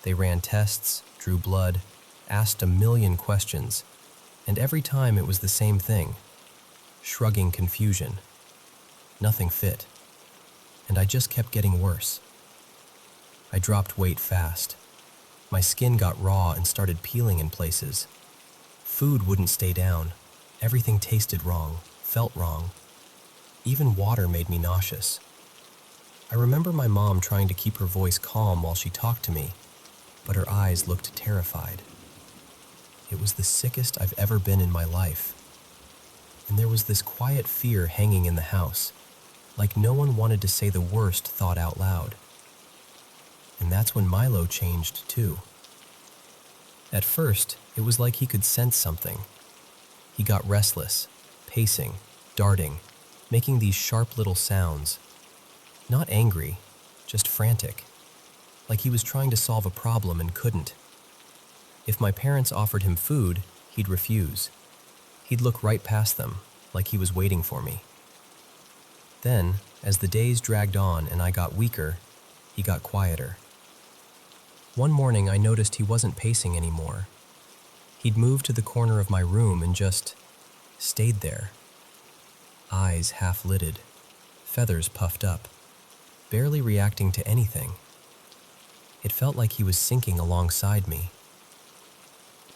They ran tests, drew blood, asked a million questions, and every time it was the same thing. Shrugging confusion. Nothing fit. And I just kept getting worse. I dropped weight fast. My skin got raw and started peeling in places. Food wouldn't stay down. Everything tasted wrong, felt wrong. Even water made me nauseous. I remember my mom trying to keep her voice calm while she talked to me, but her eyes looked terrified. It was the sickest I've ever been in my life. And there was this quiet fear hanging in the house, like no one wanted to say the worst thought out loud. And that's when Milo changed too. At first, it was like he could sense something. He got restless, pacing, darting, making these sharp little sounds. Not angry, just frantic, like he was trying to solve a problem and couldn't. If my parents offered him food, he'd refuse. He'd look right past them, like he was waiting for me. Then, as the days dragged on and I got weaker, he got quieter. One morning I noticed he wasn't pacing anymore. He'd moved to the corner of my room and just stayed there. Eyes half-lidded, feathers puffed up, barely reacting to anything. It felt like he was sinking alongside me.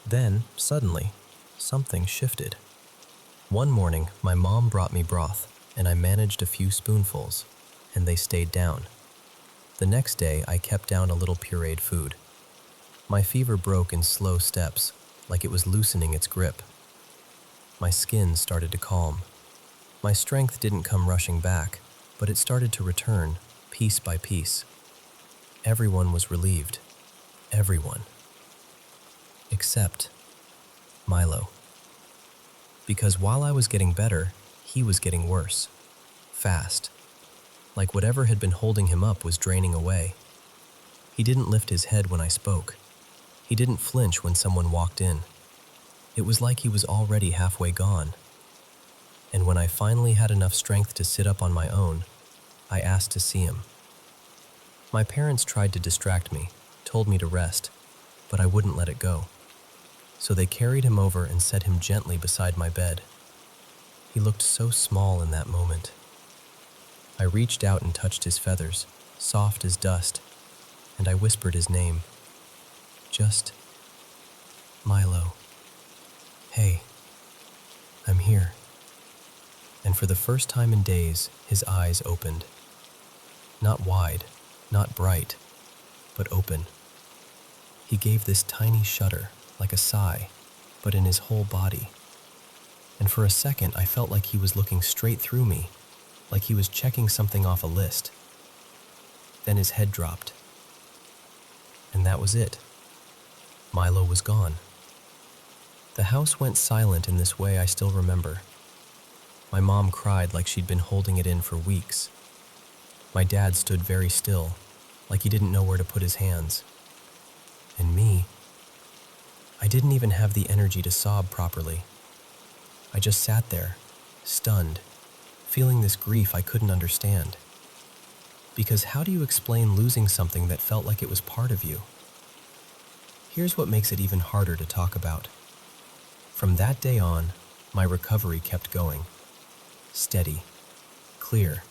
Then, suddenly, something shifted. One morning, my mom brought me broth, and I managed a few spoonfuls, and they stayed down. The next day, I kept down a little pureed food. My fever broke in slow steps, like it was loosening its grip. My skin started to calm. My strength didn't come rushing back, but it started to return, piece by piece. Everyone was relieved. Everyone. Except Milo. Because while I was getting better, he was getting worse. Fast. Like whatever had been holding him up was draining away. He didn't lift his head when I spoke. He didn't flinch when someone walked in. It was like he was already halfway gone. And when I finally had enough strength to sit up on my own, I asked to see him. My parents tried to distract me, told me to rest, but I wouldn't let it go. So they carried him over and set him gently beside my bed. He looked so small in that moment. I reached out and touched his feathers, soft as dust, and I whispered his name. Just Milo. Hey, I'm here. And for the first time in days, his eyes opened. Not wide, not bright, but open. He gave this tiny shudder, like a sigh, but in his whole body. And for a second, I felt like he was looking straight through me, like he was checking something off a list. Then his head dropped. And that was it. Milo was gone. The house went silent in this way I still remember. My mom cried like she'd been holding it in for weeks. My dad stood very still, like he didn't know where to put his hands. And me, I didn't even have the energy to sob properly. I just sat there, stunned, feeling this grief I couldn't understand. Because how do you explain losing something that felt like it was part of you? Here's what makes it even harder to talk about. From that day on, my recovery kept going. Steady, clear,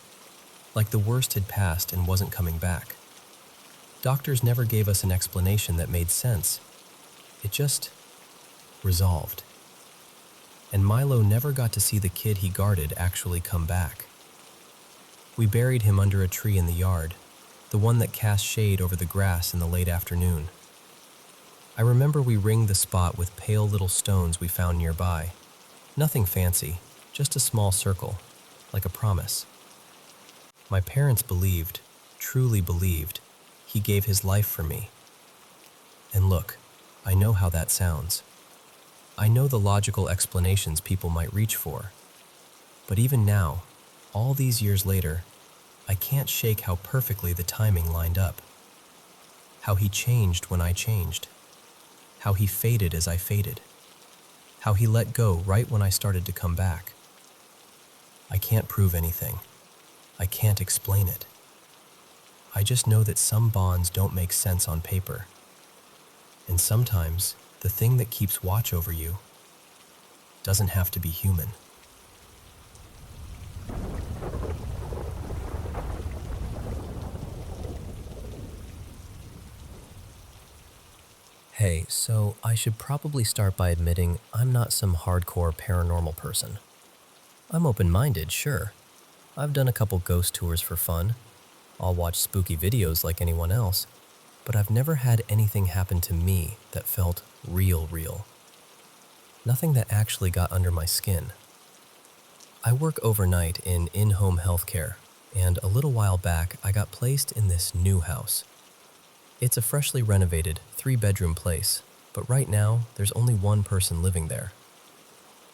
like the worst had passed and wasn't coming back. Doctors never gave us an explanation that made sense. It just resolved. And Milo never got to see the kid he guarded actually come back. We buried him under a tree in the yard, the one that cast shade over the grass in the late afternoon. I remember we ringed the spot with pale little stones we found nearby. Nothing fancy, just a small circle, like a promise. My parents believed, truly believed, he gave his life for me. And look, I know how that sounds. I know the logical explanations people might reach for. But even now, all these years later, I can't shake how perfectly the timing lined up. How he changed when I changed. How he faded as I faded. How he let go right when I started to come back. I can't prove anything. I can't explain it. I just know that some bonds don't make sense on paper. And sometimes, the thing that keeps watch over you doesn't have to be human. Hey, so I should probably start by admitting I'm not some hardcore paranormal person. I'm open-minded, sure. I've done a couple ghost tours for fun. I'll watch spooky videos like anyone else, but I've never had anything happen to me that felt real. Nothing that actually got under my skin. I work overnight in in-home healthcare, and a little while back I got placed in this new house. It's a freshly renovated 3-bedroom place, but right now there's only one person living there.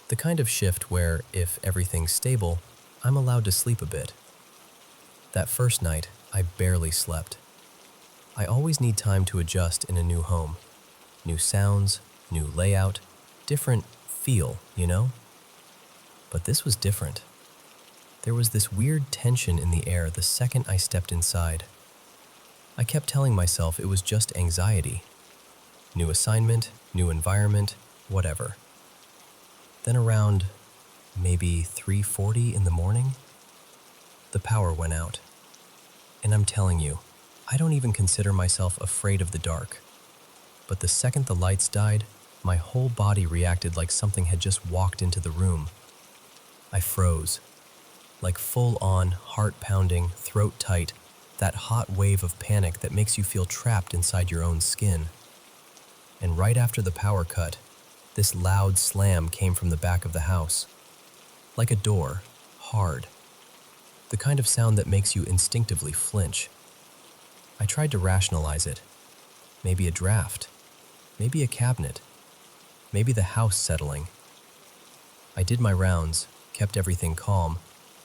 The kind of shift where, if everything's stable, I'm allowed to sleep a bit. That first night, I barely slept. I always need time to adjust in a new home. New sounds, new layout, different feel, you know? But this was different. There was this weird tension in the air the second I stepped inside. I kept telling myself it was just anxiety. New assignment, new environment, whatever. Then around maybe 3:40 in the morning, the power went out. And I'm telling you, I don't even consider myself afraid of the dark. But the second the lights died, my whole body reacted like something had just walked into the room. I froze, like full-on, heart-pounding, throat-tight, that hot wave of panic that makes you feel trapped inside your own skin. And right after the power cut, this loud slam came from the back of the house. Like a door, hard. The kind of sound that makes you instinctively flinch. I tried to rationalize it. Maybe a draft. Maybe a cabinet. Maybe the house settling. I did my rounds, kept everything calm,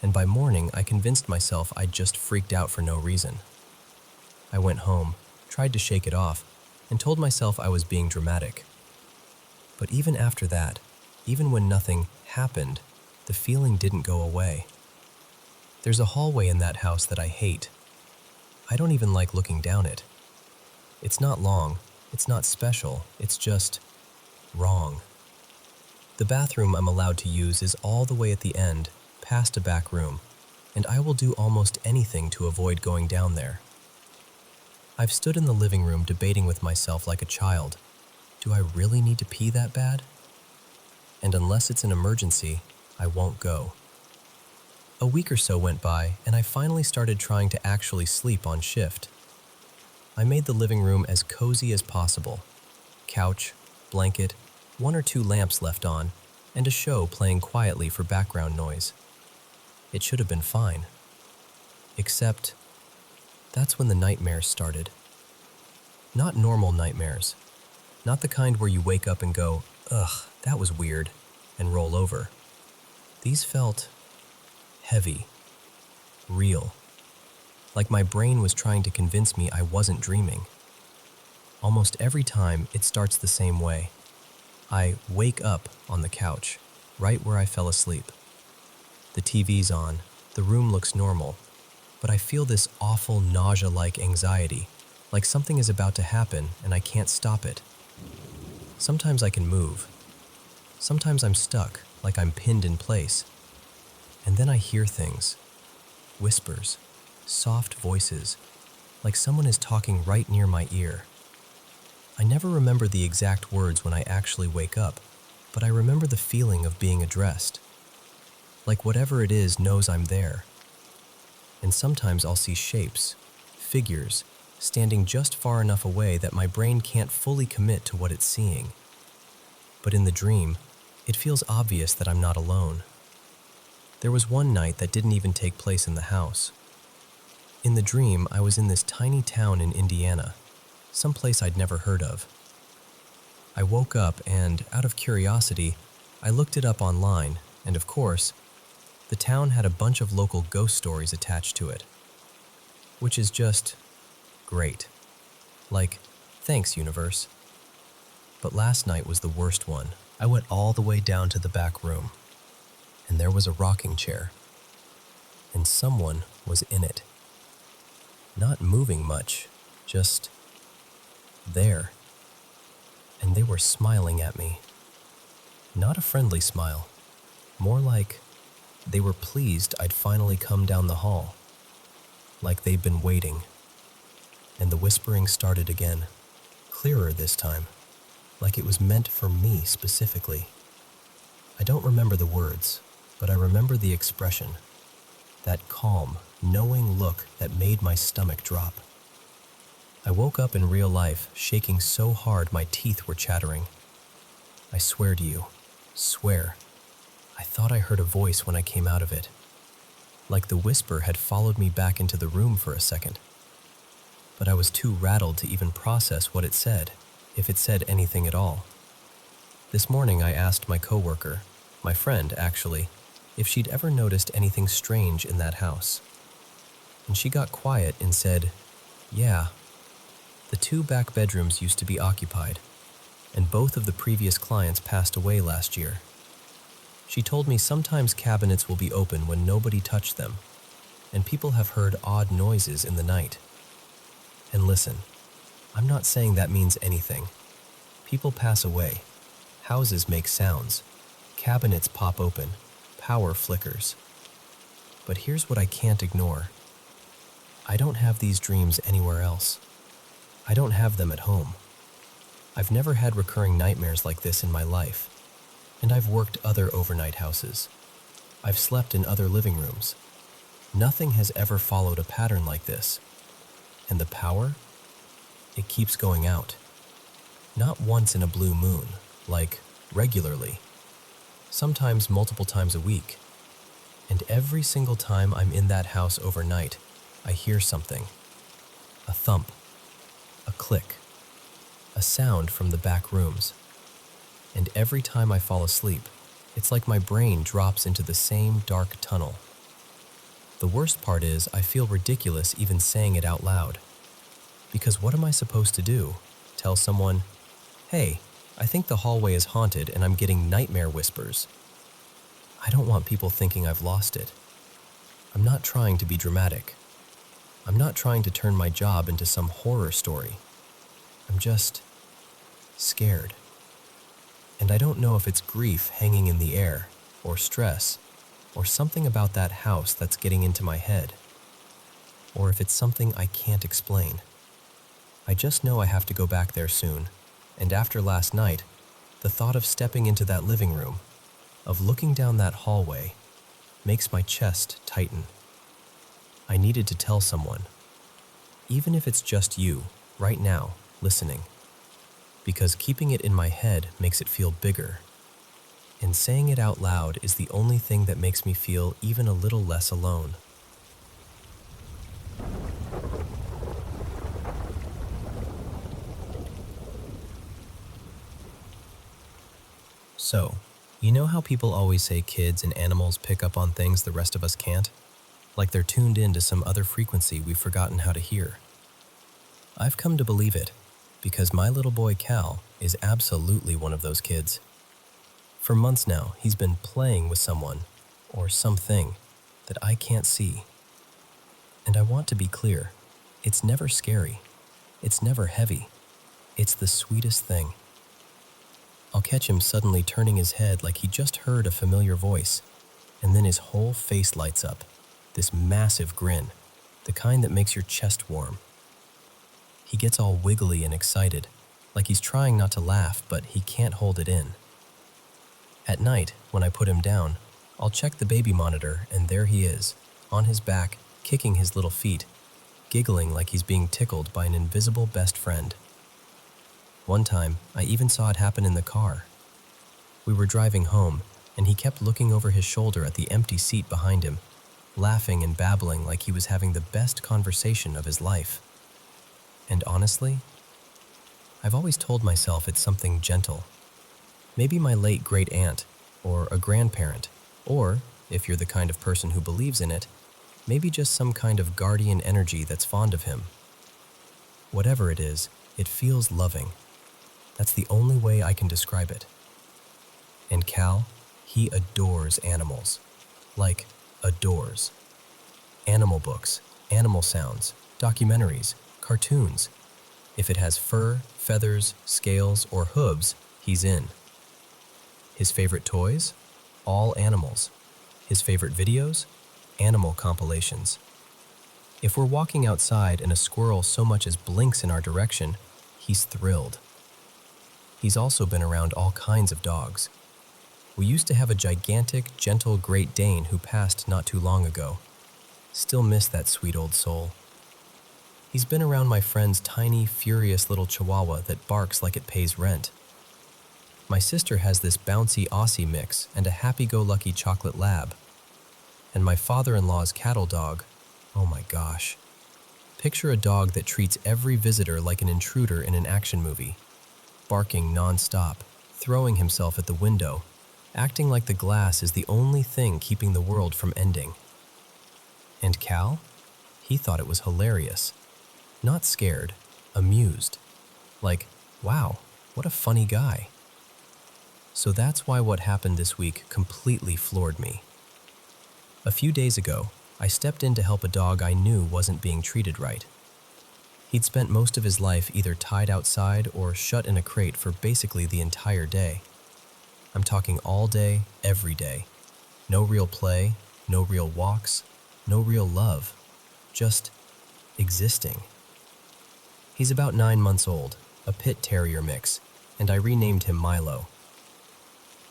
and by morning I convinced myself I'd just freaked out for no reason. I went home, tried to shake it off, and told myself I was being dramatic. But even after that, even when nothing happened, the feeling didn't go away. There's a hallway in that house that I hate. I don't even like looking down it. It's not long, it's not special, it's just wrong. The bathroom I'm allowed to use is all the way at the end, past a back room, and I will do almost anything to avoid going down there. I've stood in the living room debating with myself like a child. Do I really need to pee that bad? And unless it's an emergency, I won't go. A week or so went by, and I finally started trying to actually sleep on shift. I made the living room as cozy as possible. Couch, blanket, 1 or 2 lamps left on, and a show playing quietly for background noise. It should have been fine. Except, that's when the nightmares started. Not normal nightmares. Not the kind where you wake up and go, ugh, that was weird, and roll over. These felt heavy, real. Like my brain was trying to convince me I wasn't dreaming. Almost every time, it starts the same way. I wake up on the couch, right where I fell asleep. The TV's on, the room looks normal, but I feel this awful nausea-like anxiety, like something is about to happen and I can't stop it. Sometimes I can move. Sometimes I'm stuck, like I'm pinned in place. And then I hear things. Whispers, soft voices, like someone is talking right near my ear. I never remember the exact words when I actually wake up, but I remember the feeling of being addressed. Like whatever it is knows I'm there. And sometimes I'll see shapes, figures, standing just far enough away that my brain can't fully commit to what it's seeing. But in the dream, it feels obvious that I'm not alone. There was one night that didn't even take place in the house. In the dream, I was in this tiny town in Indiana, someplace I'd never heard of. I woke up and, out of curiosity, I looked it up online, and of course, the town had a bunch of local ghost stories attached to it, which is just great. Like, thanks, universe. But last night was the worst one. I went all the way down to the back room, and there was a rocking chair, and someone was in it. Not moving much, just there. And they were smiling at me. Not a friendly smile, more like they were pleased I'd finally come down the hall, like they'd been waiting. And the whispering started again, clearer this time, like it was meant for me specifically. I don't remember the words, but I remember the expression, that calm, knowing look that made my stomach drop. I woke up in real life, shaking so hard my teeth were chattering. I swear to you, swear, I thought I heard a voice when I came out of it, like the whisper had followed me back into the room for a second. But I was too rattled to even process what it said, if it said anything at all. This morning I asked my coworker, my friend actually, if she'd ever noticed anything strange in that house. And she got quiet and said, yeah, the 2 back bedrooms used to be occupied, and both of the previous clients passed away last year. She told me sometimes cabinets will be open when nobody touched them, and people have heard odd noises in the night. And listen, I'm not saying that means anything. People pass away, houses make sounds, cabinets pop open, power flickers. But here's what I can't ignore. I don't have these dreams anywhere else. I don't have them at home. I've never had recurring nightmares like this in my life, and I've worked other overnight houses. I've slept in other living rooms. Nothing has ever followed a pattern like this. And the power? It keeps going out. Not once in a blue moon, like regularly. Sometimes multiple times a week. And every single time I'm in that house overnight, I hear something. A thump. A click. A sound from the back rooms. And every time I fall asleep, it's like my brain drops into the same dark tunnel. The worst part is I feel ridiculous even saying it out loud. Because what am I supposed to do? Tell someone, hey, I think the hallway is haunted and I'm getting nightmare whispers. I don't want people thinking I've lost it. I'm not trying to be dramatic. I'm not trying to turn my job into some horror story. I'm just scared. And I don't know if it's grief hanging in the air, or stress, or something about that house that's getting into my head, or if it's something I can't explain. I just know I have to go back there soon, and after last night, the thought of stepping into that living room, of looking down that hallway, makes my chest tighten. I needed to tell someone, even if it's just you, right now, listening, because keeping it in my head makes it feel bigger, and saying it out loud is the only thing that makes me feel even a little less alone. So, you know how people always say kids and animals pick up on things the rest of us can't? Like they're tuned in to some other frequency we've forgotten how to hear. I've come to believe it, because my little boy Cal is absolutely one of those kids. For months now, he's been playing with someone, or something, that I can't see. And I want to be clear, it's never scary. It's never heavy. It's the sweetest thing. I'll catch him suddenly turning his head like he just heard a familiar voice, and then his whole face lights up, this massive grin, the kind that makes your chest warm. He gets all wiggly and excited, like he's trying not to laugh, but he can't hold it in. At night, when I put him down, I'll check the baby monitor, and there he is, on his back, kicking his little feet, giggling like he's being tickled by an invisible best friend. One time, I even saw it happen in the car. We were driving home, and he kept looking over his shoulder at the empty seat behind him, laughing and babbling like he was having the best conversation of his life. And honestly, I've always told myself it's something gentle. Maybe my late great-aunt, or a grandparent, or, if you're the kind of person who believes in it, maybe just some kind of guardian energy that's fond of him. Whatever it is, it feels loving. That's the only way I can describe it. And Cal, he adores animals. Like, adores. Animal books, animal sounds, documentaries, cartoons. If it has fur, feathers, scales, or hooves, he's in. His favorite toys? All animals. His favorite videos? Animal compilations. If we're walking outside and a squirrel so much as blinks in our direction, he's thrilled. He's also been around all kinds of dogs. We used to have a gigantic, gentle Great Dane who passed not too long ago. Still miss that sweet old soul. He's been around my friend's tiny, furious little Chihuahua that barks like it pays rent. My sister has this bouncy Aussie mix and a happy-go-lucky chocolate lab. And my father-in-law's cattle dog, oh my gosh. Picture a dog that treats every visitor like an intruder in an action movie, barking non-stop, throwing himself at the window, acting like the glass is the only thing keeping the world from ending. And Cal? He thought it was hilarious. Not scared, amused. Like, wow, what a funny guy. So that's why what happened this week completely floored me. A few days ago, I stepped in to help a dog I knew wasn't being treated right. He'd spent most of his life either tied outside or shut in a crate for basically the entire day. I'm talking all day, every day. No real play, no real walks, no real love. Just existing. He's about 9 months old, a pit terrier mix, and I renamed him Milo.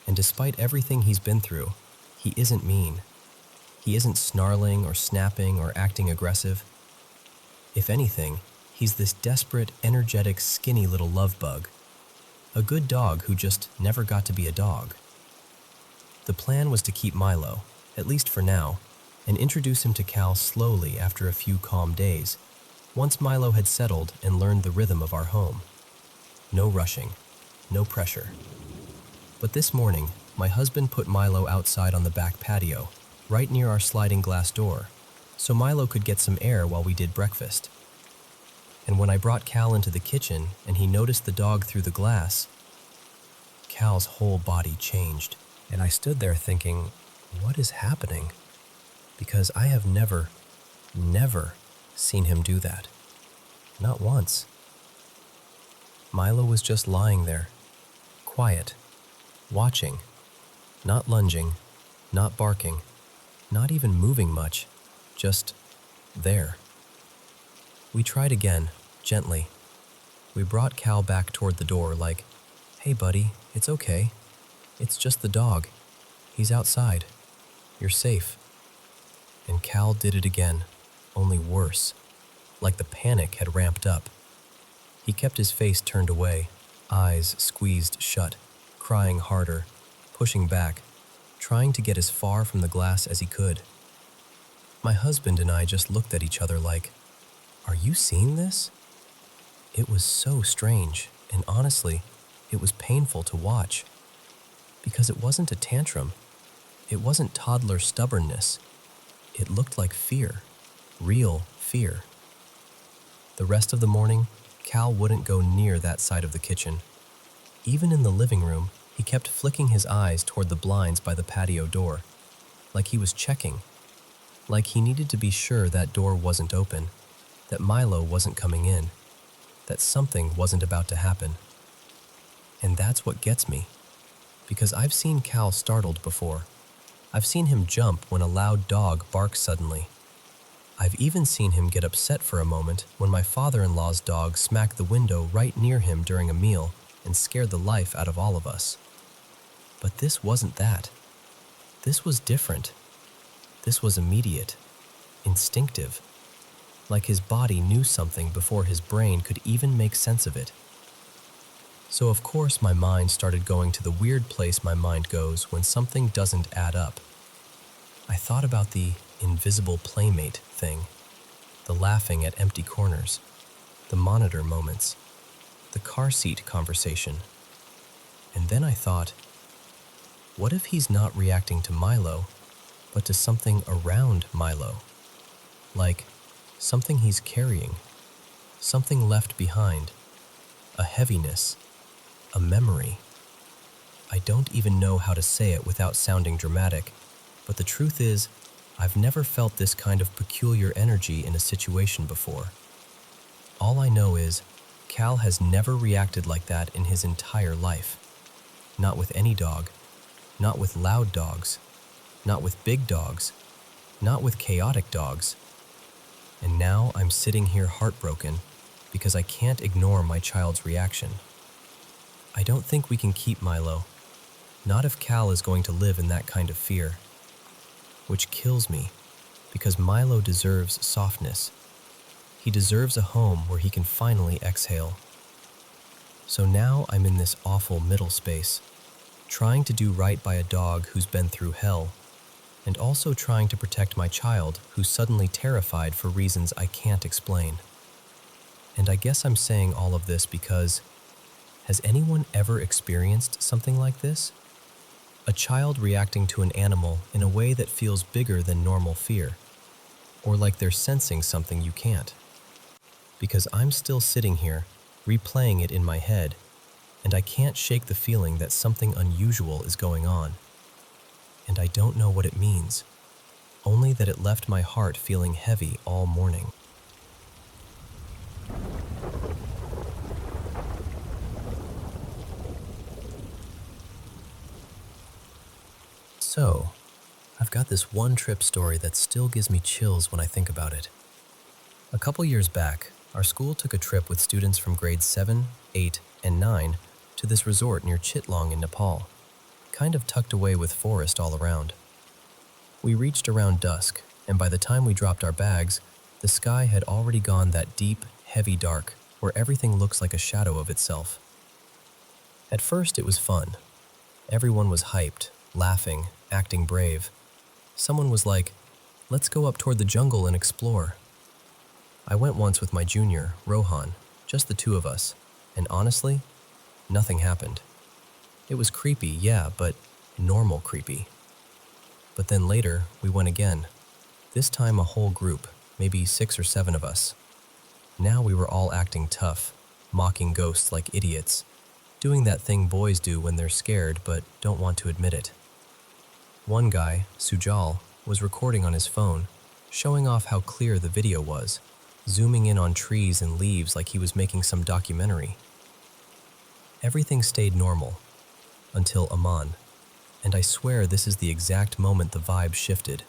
And despite everything he's been through, he isn't mean. He isn't snarling or snapping or acting aggressive. If anything, he's this desperate, energetic, skinny little love bug. A good dog who just never got to be a dog. The plan was to keep Milo, at least for now, and introduce him to Cal slowly after a few calm days, once Milo had settled and learned the rhythm of our home. No rushing, no pressure. But this morning, my husband put Milo outside on the back patio, right near our sliding glass door, so Milo could get some air while we did breakfast. And when I brought Cal into the kitchen and he noticed the dog through the glass, Cal's whole body changed, and I stood there thinking, what is happening? Because I have never seen him do that. Not once. Milo was just lying there, quiet, watching, not lunging, not barking, not even moving much, just there. We tried again, gently. We brought Cal back toward the door like, hey buddy, it's okay. It's just the dog. He's outside. You're safe. And Cal did it again, only worse, like the panic had ramped up. He kept his face turned away, eyes squeezed shut, crying harder, pushing back, trying to get as far from the glass as he could. My husband and I just looked at each other like, are you seeing this? It was so strange, and honestly, it was painful to watch. Because it wasn't a tantrum. It wasn't toddler stubbornness. It looked like fear, real fear. The rest of the morning, Cal wouldn't go near that side of the kitchen. Even in the living room, he kept flicking his eyes toward the blinds by the patio door, like he was checking, like he needed to be sure that door wasn't open, that Milo wasn't coming in, that something wasn't about to happen. And that's what gets me, because I've seen Cal startled before. I've seen him jump when a loud dog barks suddenly. I've even seen him get upset for a moment when my father-in-law's dog smacked the window right near him during a meal and scared the life out of all of us. But this wasn't that. This was different. This was immediate, instinctive, like his body knew something before his brain could even make sense of it. So of course my mind started going to the weird place my mind goes when something doesn't add up. I thought about the invisible playmate thing, the laughing at empty corners, the monitor moments. the car seat conversation. And then I thought, what if he's not reacting to Milo, but to something around Milo? Like something he's carrying, something left behind, a heaviness, a memory. I don't even know how to say it without sounding dramatic, but the truth is, I've never felt this kind of peculiar energy in a situation before. All I know is, Cal has never reacted like that in his entire life. Not with any dog, not with loud dogs, not with big dogs, not with chaotic dogs. And now I'm sitting here heartbroken because I can't ignore my child's reaction. I don't think we can keep Milo, not if Cal is going to live in that kind of fear. Which kills me, because Milo deserves softness. He deserves a home where he can finally exhale. So now I'm in this awful middle space, trying to do right by a dog who's been through hell, and also trying to protect my child who's suddenly terrified for reasons I can't explain. And I guess I'm saying all of this because, has anyone ever experienced something like this? A child reacting to an animal in a way that feels bigger than normal fear, or like they're sensing something you can't. Because I'm still sitting here, replaying it in my head, and I can't shake the feeling that something unusual is going on. And I don't know what it means, only that it left my heart feeling heavy all morning. So, I've got this one trip story that still gives me chills when I think about it. A couple years back, our school took a trip with students from grades 7, 8, and 9 to this resort near Chittagong in Nepal, kind of tucked away with forest all around. We reached around dusk, and by the time we dropped our bags, the sky had already gone that deep, heavy dark where everything looks like a shadow of itself. At first, it was fun. Everyone was hyped, laughing, acting brave. Someone was like, "Let's go up toward the jungle and explore." I went once with my junior, Rohan, just the two of us, and honestly, nothing happened. It was creepy, yeah, but normal creepy. But then later, we went again. This time a whole group, maybe 6 or 7 of us. Now we were all acting tough, mocking ghosts like idiots, doing that thing boys do when they're scared but don't want to admit it. One guy, Sujal, was recording on his phone, showing off how clear the video was, zooming in on trees and leaves like he was making some documentary. Everything stayed normal, until Aman, and I swear this is the exact moment the vibe shifted.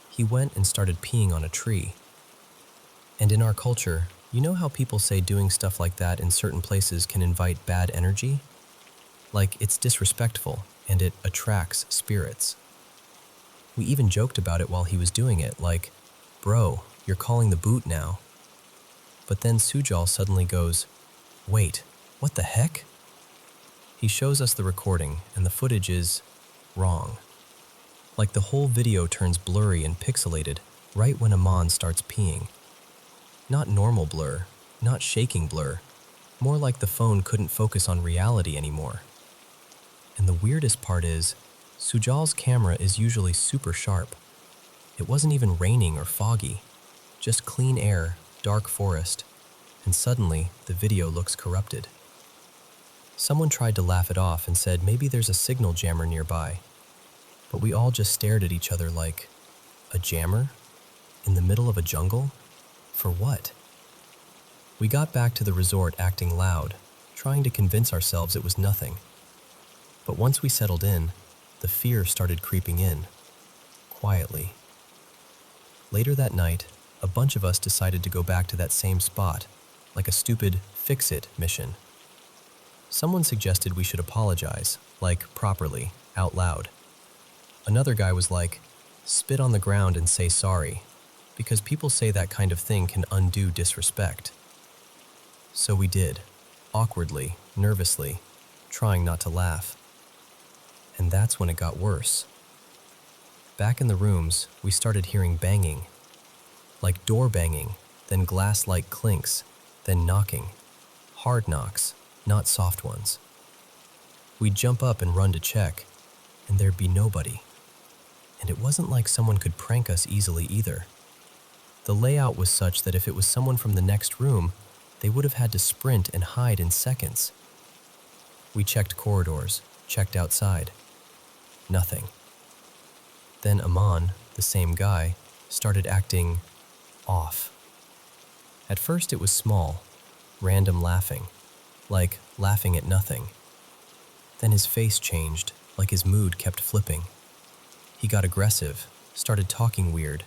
He went and started peeing on a tree. And in our culture, you know how people say doing stuff like that in certain places can invite bad energy? Like it's disrespectful and it attracts spirits. We even joked about it while he was doing it, like, "Bro, you're calling the boot now." But then Sujal suddenly goes, "Wait, what the heck?" He shows us the recording and the footage is wrong. Like the whole video turns blurry and pixelated right when Aman starts peeing. Not normal blur, not shaking blur, more like the phone couldn't focus on reality anymore. And the weirdest part is, Sujal's camera is usually super sharp. It wasn't even raining or foggy, just clean air, dark forest, and suddenly the video looks corrupted. Someone tried to laugh it off and said maybe there's a signal jammer nearby, but we all just stared at each other like, a jammer? In the middle of a jungle? For what? We got back to the resort acting loud, trying to convince ourselves it was nothing. But once we settled in, the fear started creeping in, quietly. Later that night, a bunch of us decided to go back to that same spot, like a stupid fix-it mission. Someone suggested we should apologize, like properly, out loud. Another guy was like, spit on the ground and say sorry, because people say that kind of thing can undo disrespect. So we did, awkwardly, nervously, trying not to laugh. And that's when it got worse. Back in the rooms, we started hearing banging, like door banging, then glass-like clinks, then knocking, hard knocks, not soft ones. We'd jump up and run to check, and there'd be nobody. And it wasn't like someone could prank us easily either. The layout was such that if it was someone from the next room, they would have had to sprint and hide in seconds. We checked corridors, checked outside. Nothing. Then Aman, the same guy, started acting off. At first it was small, random laughing, like laughing at nothing. Then his face changed, like his mood kept flipping. He got aggressive, started talking weird,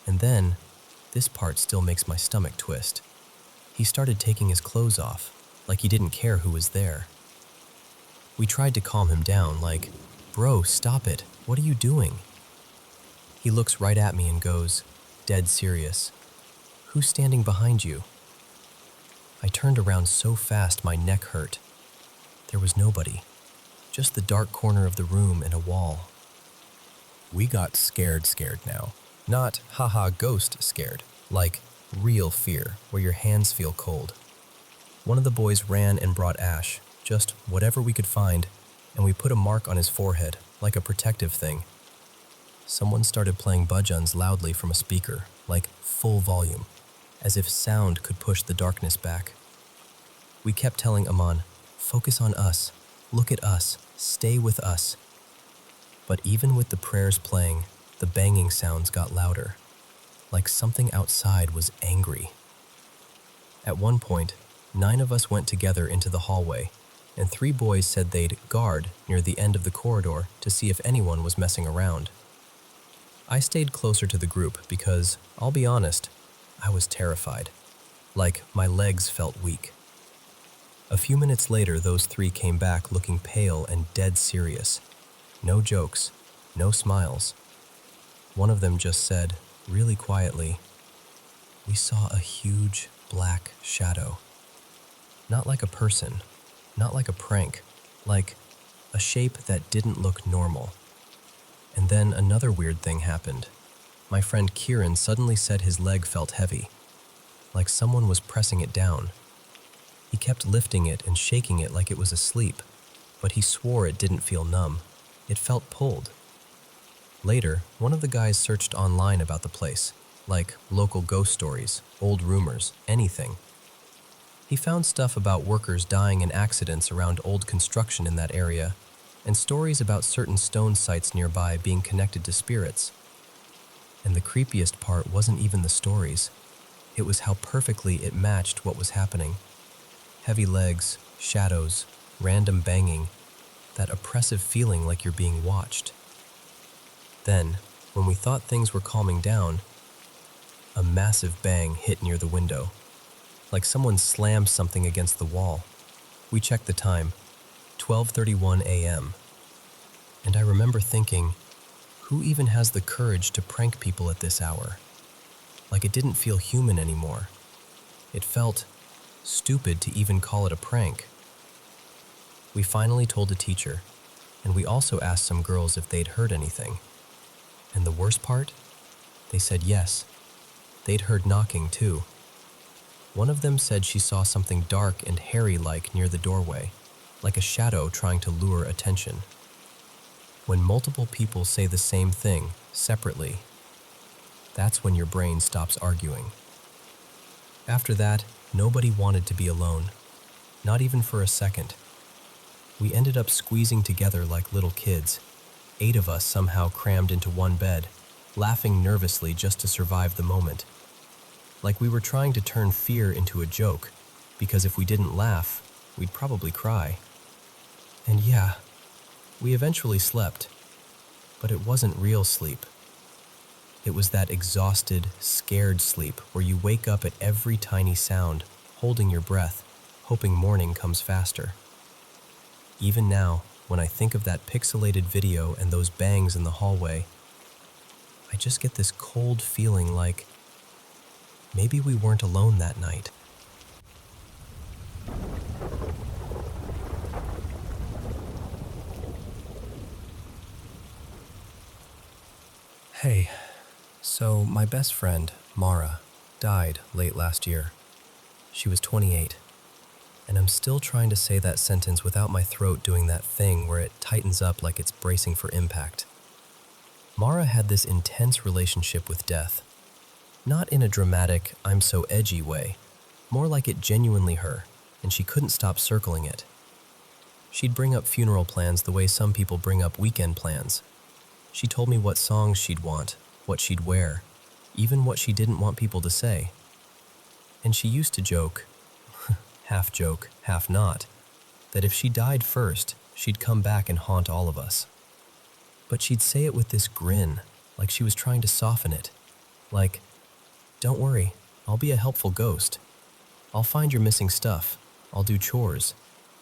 and then, this part still makes my stomach twist. He started taking his clothes off, like he didn't care who was there. We tried to calm him down, like, "Bro, stop it, what are you doing?" He looks right at me and goes, dead serious, "Who's standing behind you?" I turned around so fast my neck hurt. There was nobody, just the dark corner of the room and a wall. We got scared now. Not, haha, ghost scared, like real fear, where your hands feel cold. One of the boys ran and brought ash, just whatever we could find, and we put a mark on his forehead, like a protective thing. Someone started playing bhajans loudly from a speaker, like full volume, as if sound could push the darkness back. We kept telling Aman, "Focus on us, look at us, stay with us." But even with the prayers playing, the banging sounds got louder, like something outside was angry. At one point, 9 of us went together into the hallway, and 3 boys said they'd guard near the end of the corridor to see if anyone was messing around. I stayed closer to the group because, I'll be honest, I was terrified, like my legs felt weak. A few minutes later, those 3 came back looking pale and dead serious. No jokes, no smiles. One of them just said, really quietly, "We saw a huge black shadow. Not like a person, not like a prank, like a shape that didn't look normal." And then another weird thing happened. My friend Kieran suddenly said his leg felt heavy, like someone was pressing it down. He kept lifting it and shaking it like it was asleep, but he swore it didn't feel numb. It felt pulled. Later, one of the guys searched online about the place, like local ghost stories, old rumors, anything. He found stuff about workers dying in accidents around old construction in that area, and stories about certain stone sites nearby being connected to spirits. And the creepiest part wasn't even the stories. It was how perfectly it matched what was happening. Heavy legs, shadows, random banging, that oppressive feeling like you're being watched. Then, when we thought things were calming down, a massive bang hit near the window, like someone slammed something against the wall. We checked the time, 12:31 a.m. And I remember thinking, who even has the courage to prank people at this hour? Like it didn't feel human anymore. It felt stupid to even call it a prank. We finally told the teacher, and we also asked some girls if they'd heard anything. And the worst part? They said yes. They'd heard knocking too. One of them said she saw something dark and hairy-like near the doorway, like a shadow trying to lure attention. When multiple people say the same thing, separately, that's when your brain stops arguing. After that, nobody wanted to be alone, not even for a second. We ended up squeezing together like little kids, 8 of us somehow crammed into one bed, laughing nervously just to survive the moment. Like we were trying to turn fear into a joke, because if we didn't laugh, we'd probably cry. And yeah, we eventually slept, but it wasn't real sleep. It was that exhausted, scared sleep where you wake up at every tiny sound, holding your breath, hoping morning comes faster. Even now, when I think of that pixelated video and those bangs in the hallway, I just get this cold feeling like maybe we weren't alone that night. Hey, so my best friend, Mara, died late last year. She was 28. and I'm still trying to say that sentence without my throat doing that thing where it tightens up like it's bracing for impact. Mara had this intense relationship with death. Not in a dramatic, I'm so edgy way, more like it genuinely her, and she couldn't stop circling it. She'd bring up funeral plans the way some people bring up weekend plans. She told me what songs she'd want, what she'd wear, even what she didn't want people to say. And she used to joke, joke, half not, that if she died first, she'd come back and haunt all of us. But she'd say it with this grin, like she was trying to soften it. Like, don't worry, I'll be a helpful ghost. I'll find your missing stuff. I'll do chores.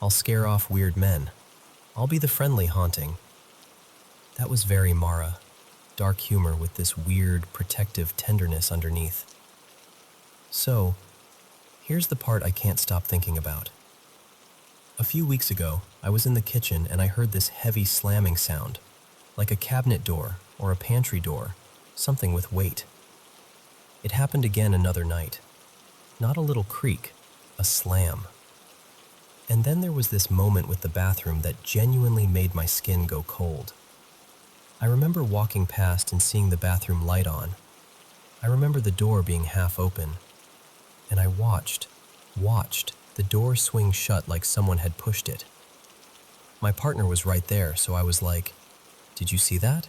I'll scare off weird men. I'll be the friendly haunting. That was very Mara. Dark humor with this weird, protective tenderness underneath. So, here's the part I can't stop thinking about. A few weeks ago, I was in the kitchen and I heard this heavy slamming sound, like a cabinet door or a pantry door, something with weight. It happened again another night. Not a little creak, a slam. And then there was this moment with the bathroom that genuinely made my skin go cold. I remember walking past and seeing the bathroom light on. I remember the door being half open. And I watched the door swing shut like someone had pushed it. My partner was right there, so I was like, "Did you see that?"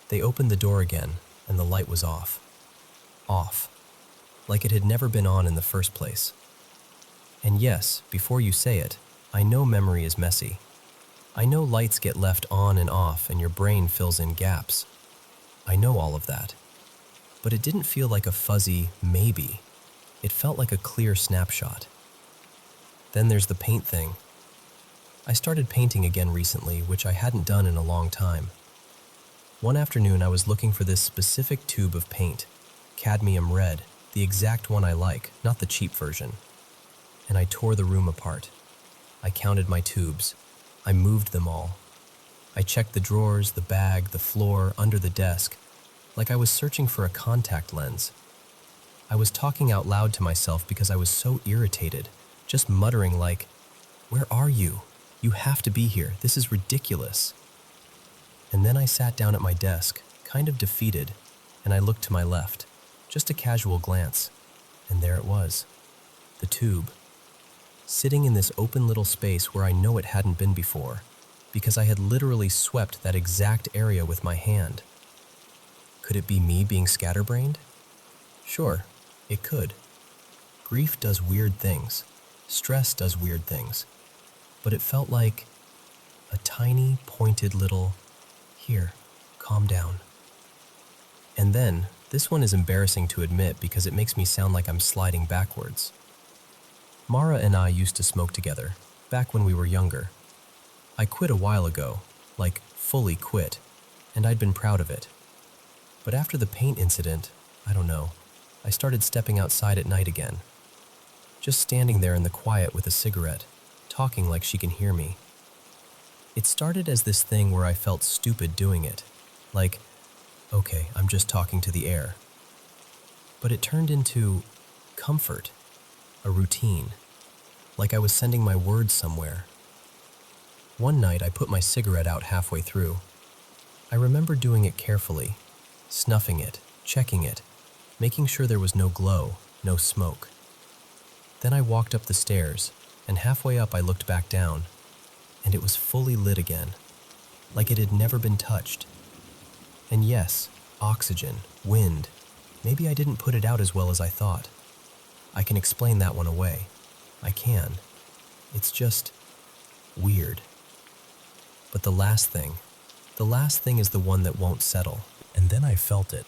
They opened the door again, and the light was off. Off. Like it had never been on in the first place. And yes, before you say it, I know memory is messy. I know lights get left on and off and your brain fills in gaps. I know all of that. But it didn't feel like a fuzzy maybe. It felt like a clear snapshot. Then there's the paint thing. I started painting again recently, which I hadn't done in a long time. One afternoon I was looking for this specific tube of paint, cadmium red, the exact one I like, not the cheap version. And I tore the room apart. I counted my tubes. I moved them all. I checked the drawers, the bag, the floor, under the desk, like I was searching for a contact lens. I was talking out loud to myself because I was so irritated, just muttering like, "Where are you? You have to be here. This is ridiculous." And then I sat down at my desk, kind of defeated, and I looked to my left, just a casual glance, and there it was, the tube. Sitting in this open little space where I know it hadn't been before, because I had literally swept that exact area with my hand. Could it be me being scatterbrained? Sure, it could. Grief does weird things. Stress does weird things. But it felt like a tiny, pointed little, "Here, calm down." And then, this one is embarrassing to admit because it makes me sound like I'm sliding backwards. Mara and I used to smoke together, back when we were younger. I quit a while ago, like fully quit, and I'd been proud of it. But after the paint incident, I don't know, I started stepping outside at night again. Just standing there in the quiet with a cigarette, talking like she can hear me. It started as this thing where I felt stupid doing it, like, okay, I'm just talking to the air. But it turned into comfort, a routine, like I was sending my words somewhere. One night I put my cigarette out halfway through. I remember doing it carefully, snuffing it, checking it, making sure there was no glow, no smoke. Then I walked up the stairs, and halfway up I looked back down, and it was fully lit again, like it had never been touched. And yes, oxygen, wind, maybe I didn't put it out as well as I thought. I can explain that one away. I can. It's just weird. But the last thing is the one that won't settle. And then I felt it.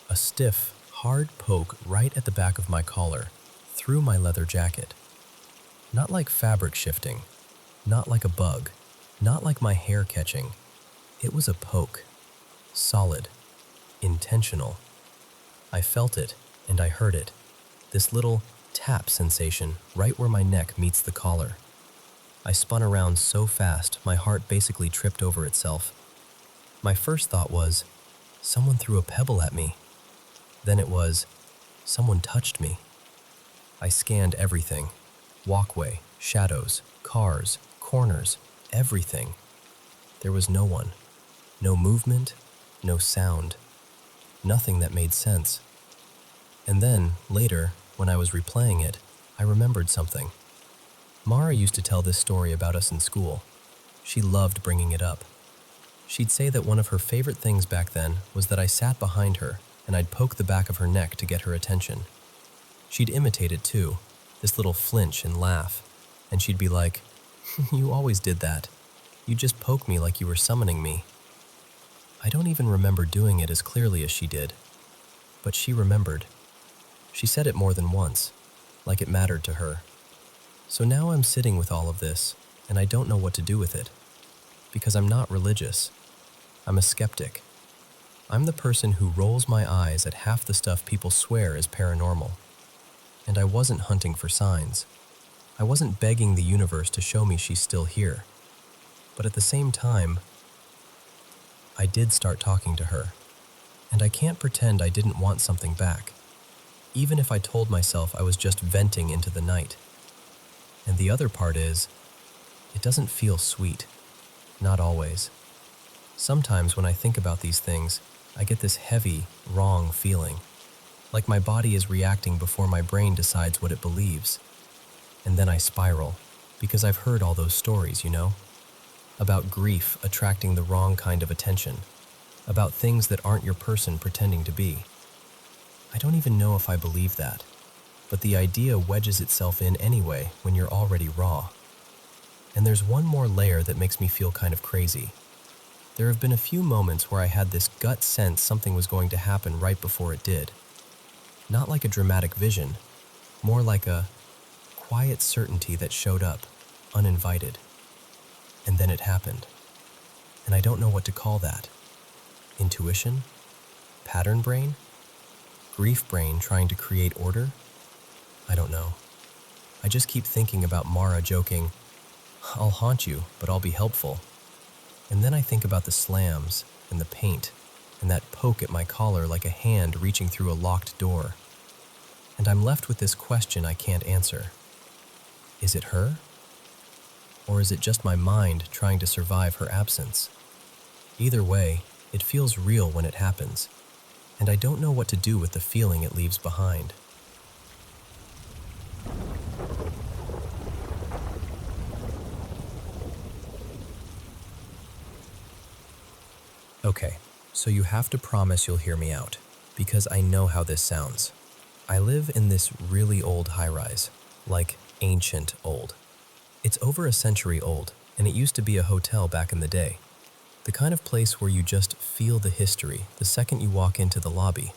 A stiff, hard poke right at the back of my collar, through my leather jacket. Not like fabric shifting, not like a bug, not like my hair catching. It was a poke. Solid. Intentional. I felt it, and I heard it. This little tap sensation right where my neck meets the collar. I spun around so fast, my heart basically tripped over itself. My first thought was, someone threw a pebble at me. Then it was, someone touched me. I scanned everything. Walkway, shadows, cars, corners, everything. There was no one, no movement, no sound, nothing that made sense. And then, later, when I was replaying it, I remembered something. Mara used to tell this story about us in school. She loved bringing it up. She'd say that one of her favorite things back then was that I sat behind her and I'd poke the back of her neck to get her attention. She'd imitate it too, this little flinch and laugh, and she'd be like, "You always did that. You just poke me like you were summoning me." I don't even remember doing it as clearly as she did, but she remembered. She said it more than once, like it mattered to her. So now I'm sitting with all of this, and I don't know what to do with it, because I'm not religious. I'm a skeptic. I'm the person who rolls my eyes at half the stuff people swear is paranormal. And I wasn't hunting for signs. I wasn't begging the universe to show me she's still here. But at the same time, I did start talking to her. And I can't pretend I didn't want something back, even if I told myself I was just venting into the night. And the other part is, it doesn't feel sweet. Not always. Sometimes when I think about these things, I get this heavy, wrong feeling. Like my body is reacting before my brain decides what it believes. And then I spiral, because I've heard all those stories, about grief attracting the wrong kind of attention, about things that aren't your person pretending to be. I don't even know if I believe that, but the idea wedges itself in anyway when you're already raw. And there's one more layer that makes me feel kind of crazy. There have been a few moments where I had this gut sense something was going to happen right before it did. Not like a dramatic vision, more like a quiet certainty that showed up, uninvited. And then it happened. And I don't know what to call that. Intuition? Pattern brain? Grief brain trying to create order? I don't know. I just keep thinking about Mara joking, "I'll haunt you, but I'll be helpful." And then I think about the slams and the paint and that poke at my collar like a hand reaching through a locked door. And I'm left with this question I can't answer. Is it her? Or is it just my mind trying to survive her absence? Either way, it feels real when it happens, and I don't know what to do with the feeling it leaves behind. Okay, so you have to promise you'll hear me out, because I know how this sounds. I live in this really old high-rise, like ancient old. It's over a century old, and it used to be a hotel back in the day. The kind of place where you just feel the history the second you walk into the lobby,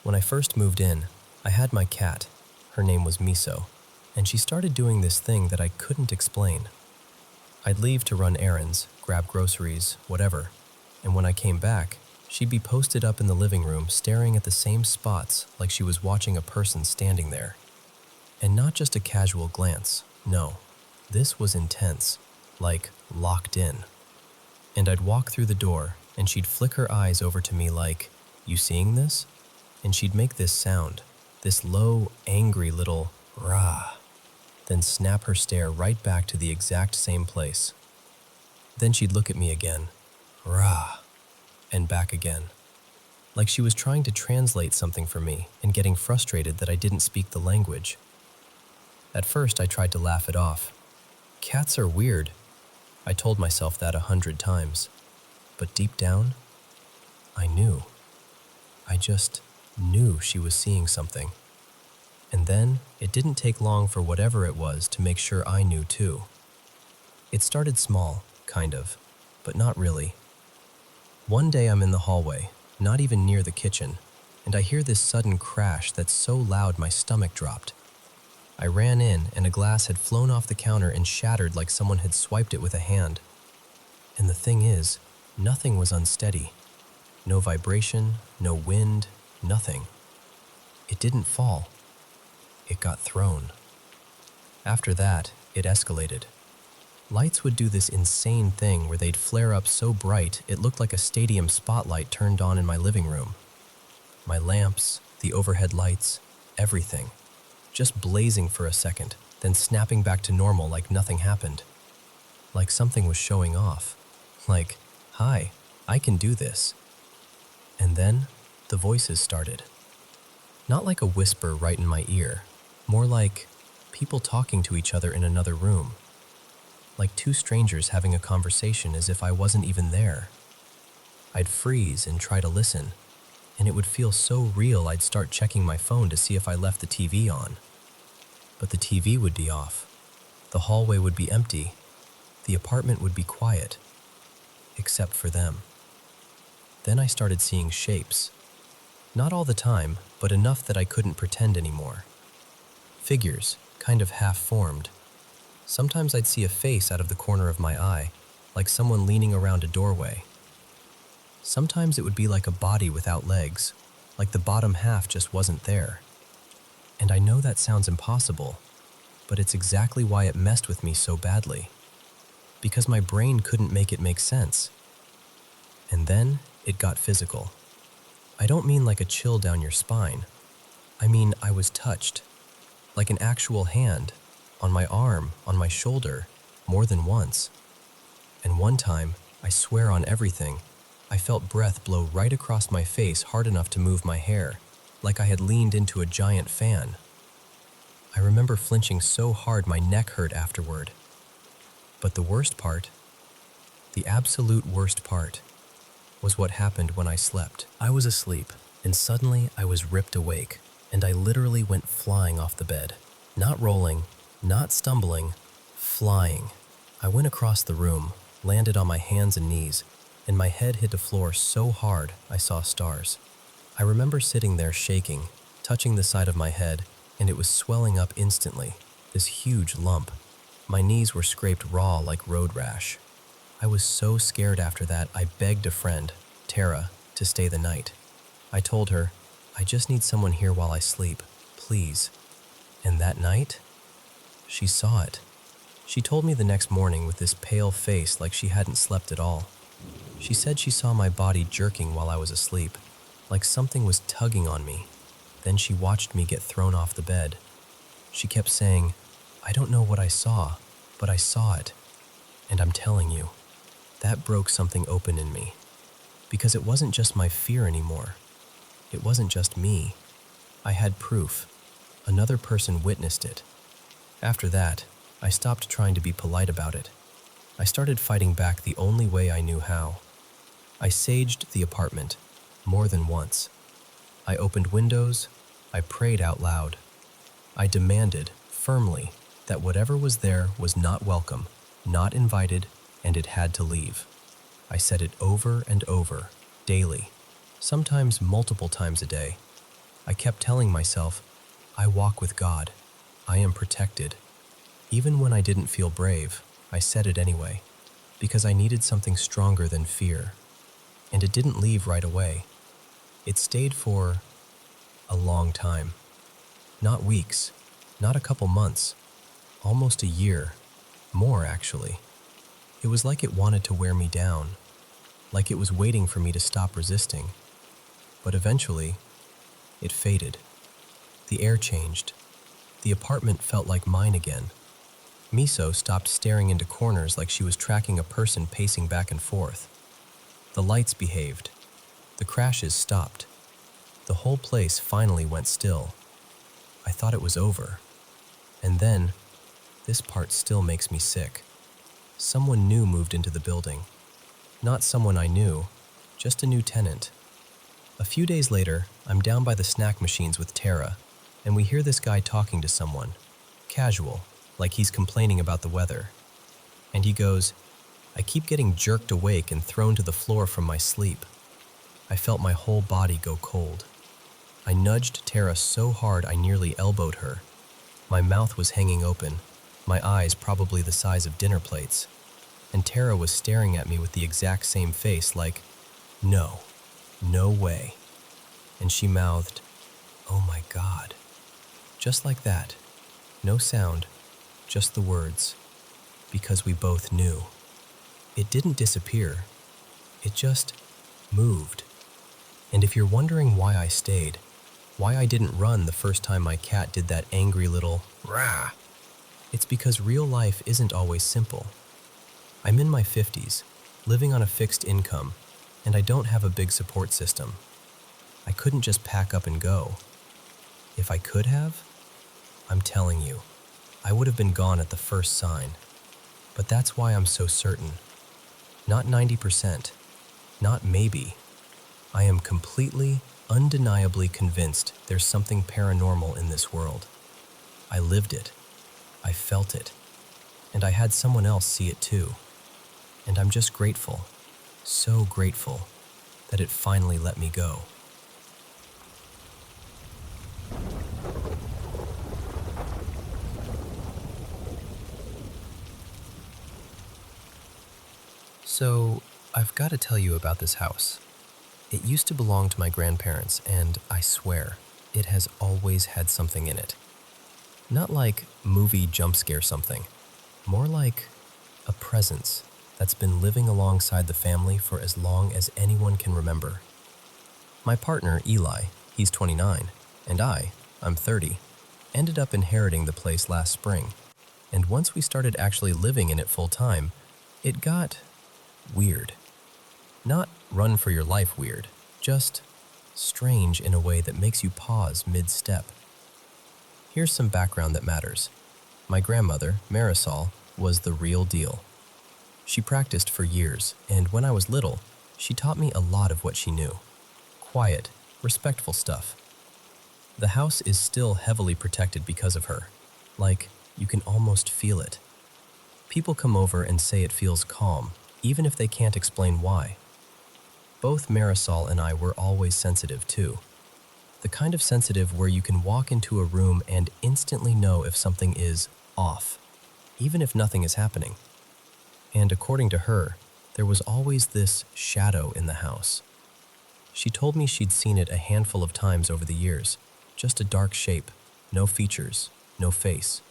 When I first moved in, I had my cat. Her name was Miso, and she started doing this thing that I couldn't explain. I'd leave to run errands, grab groceries, whatever, and when I came back, she'd be posted up in the living room staring at the same spots like she was watching a person standing there. And not just a casual glance, no. This was intense, like locked in. And I'd walk through the door, and she'd flick her eyes over to me like, "You seeing this?" And she'd make this sound, this low, angry little rah, then snap her stare right back to the exact same place. Then she'd look at me again, rah, and back again. Like she was trying to translate something for me and getting frustrated that I didn't speak the language. At first, I tried to laugh it off. Cats are weird. I told myself that 100 times. But deep down, I knew. I just knew she was seeing something. And then, it didn't take long for whatever it was to make sure I knew too. It started small, kind of, but not really. One day I'm in the hallway, not even near the kitchen, and I hear this sudden crash that's so loud my stomach dropped. I ran in, and a glass had flown off the counter and shattered like someone had swiped it with a hand. And the thing is, nothing was unsteady. No vibration, no wind, nothing. It didn't fall. It got thrown. After that, it escalated. Lights would do this insane thing where they'd flare up so bright it looked like a stadium spotlight turned on in my living room. My lamps, the overhead lights, everything. just blazing for a second, then snapping back to normal like nothing happened. Like something was showing off. Like, "Hi, I can do this." And then the voices started. Not like a whisper right in my ear, more like people talking to each other in another room. Like two strangers having a conversation as if I wasn't even there. I'd freeze and try to listen, and it would feel so real I'd start checking my phone to see if I left the TV on. But the TV would be off. The hallway would be empty. The apartment would be quiet, except for them. Then I started seeing shapes. Not all the time, but enough that I couldn't pretend anymore. Figures, kind of half-formed. Sometimes I'd see a face out of the corner of my eye, like someone leaning around a doorway. Sometimes it would be like a body without legs, like the bottom half just wasn't there. And I know that sounds impossible, but it's exactly why it messed with me so badly. Because my brain couldn't make it make sense. And then it got physical. I don't mean like a chill down your spine. I mean I was touched, like an actual hand, on my arm, on my shoulder, more than once. And one time, I swear on everything, I felt breath blow right across my face hard enough to move my hair, like I had leaned into a giant fan. I remember flinching so hard my neck hurt afterward. But the worst part, the absolute worst part, was what happened when I slept. I was asleep, and suddenly I was ripped awake, and I literally went flying off the bed. Not rolling, not stumbling, flying. I went across the room, landed on my hands and knees, and my head hit the floor so hard I saw stars. I remember sitting there shaking, touching the side of my head, and it was swelling up instantly, this huge lump. My knees were scraped raw like road rash. I was so scared after that I begged a friend, Tara, to stay the night. I told her, "I just need someone here while I sleep, please." And that night, she saw it. She told me the next morning with this pale face like she hadn't slept at all. She said she saw my body jerking while I was asleep, like something was tugging on me. Then she watched me get thrown off the bed. She kept saying, "I don't know what I saw, but I saw it." And I'm telling you, that broke something open in me. Because it wasn't just my fear anymore. It wasn't just me. I had proof. Another person witnessed it. After that, I stopped trying to be polite about it. I started fighting back the only way I knew how. I saged the apartment, more than once. I opened windows. I prayed out loud. I demanded, firmly, that whatever was there was not welcome, not invited, and it had to leave. I said it over and over, daily, sometimes multiple times a day. I kept telling myself, I walk with God. I am protected. Even when I didn't feel brave, I said it anyway, because I needed something stronger than fear. And it didn't leave right away. It stayed for a long time. Not weeks, not a couple months, almost a year, more actually. It was like it wanted to wear me down, like it was waiting for me to stop resisting. But eventually, it faded. The air changed. The apartment felt like mine again. Miso stopped staring into corners like she was tracking a person pacing back and forth. The lights behaved. The crashes stopped. The whole place finally went still. I thought it was over. And then, this part still makes me sick. Someone new moved into the building. Not someone I knew, just a new tenant. A few days later, I'm down by the snack machines with Tara, and we hear this guy talking to someone. Casual, like he's complaining about the weather. And he goes, "I keep getting jerked awake and thrown to the floor from my sleep." I felt my whole body go cold. I nudged Tara so hard I nearly elbowed her. My mouth was hanging open, my eyes probably the size of dinner plates. And Tara was staring at me with the exact same face like, "No, no way." And she mouthed, "Oh my God." Just like that. No sound, just the words. Because we both knew. It didn't disappear. It just moved. And if you're wondering why I stayed, Why I didn't run the first time my cat did that angry little rah. It's because real life isn't always simple. I'm in my 50s, living on a fixed income, and I don't have a big support system. I couldn't just pack up and go. If I could have, I'm telling you, I would have been gone at the first sign. But that's why I'm so certain. Not 90%, not maybe. I am completely, undeniably convinced there's something paranormal in this world. I lived it. I felt it. And I had someone else see it too. And I'm just grateful, so grateful, that it finally let me go. So, I've got to tell you about this house. It used to belong to my grandparents, and I swear, it has always had something in it. Not like movie jump scare something, more like a presence that's been living alongside the family for as long as anyone can remember. My partner, Eli, he's 29, and I'm 30, ended up inheriting the place last spring. And once we started actually living in it full time, it got weird. Not run for your life weird, just strange in a way that makes you pause mid-step. Here's some background that matters. My grandmother, Marisol, was the real deal. She practiced for years, and when I was little, she taught me a lot of what she knew. Quiet, respectful stuff. The house is still heavily protected because of her. Like, you can almost feel it. People come over and say it feels calm, even if they can't explain why. Both Marisol and I were always sensitive too. The kind of sensitive where you can walk into a room and instantly know if something is off, even if nothing is happening. And according to her, there was always this shadow in the house. She told me she'd seen it a handful of times over the years, just a dark shape, no features, no face.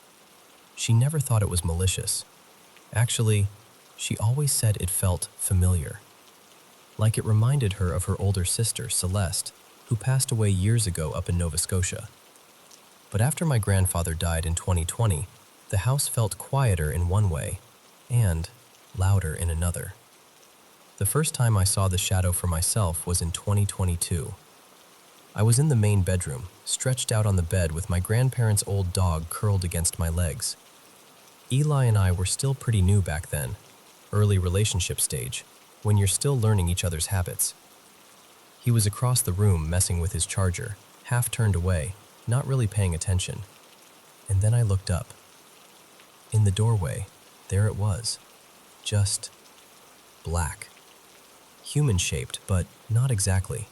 She never thought it was malicious. Actually, she always said it felt familiar. Like it reminded her of her older sister, Celeste, who passed away years ago up in Nova Scotia. But after my grandfather died in 2020, the house felt quieter in one way and louder in another. The first time I saw the shadow for myself was in 2022. I was in the main bedroom, stretched out on the bed with my grandparents' old dog curled against my legs. Eli and I were still pretty new back then, early relationship stage, when you're still learning each other's habits. He was across the room messing with his charger, half turned away, not really paying attention. And then I looked up. In the doorway, there it was, just black. Human-shaped, but not exactly.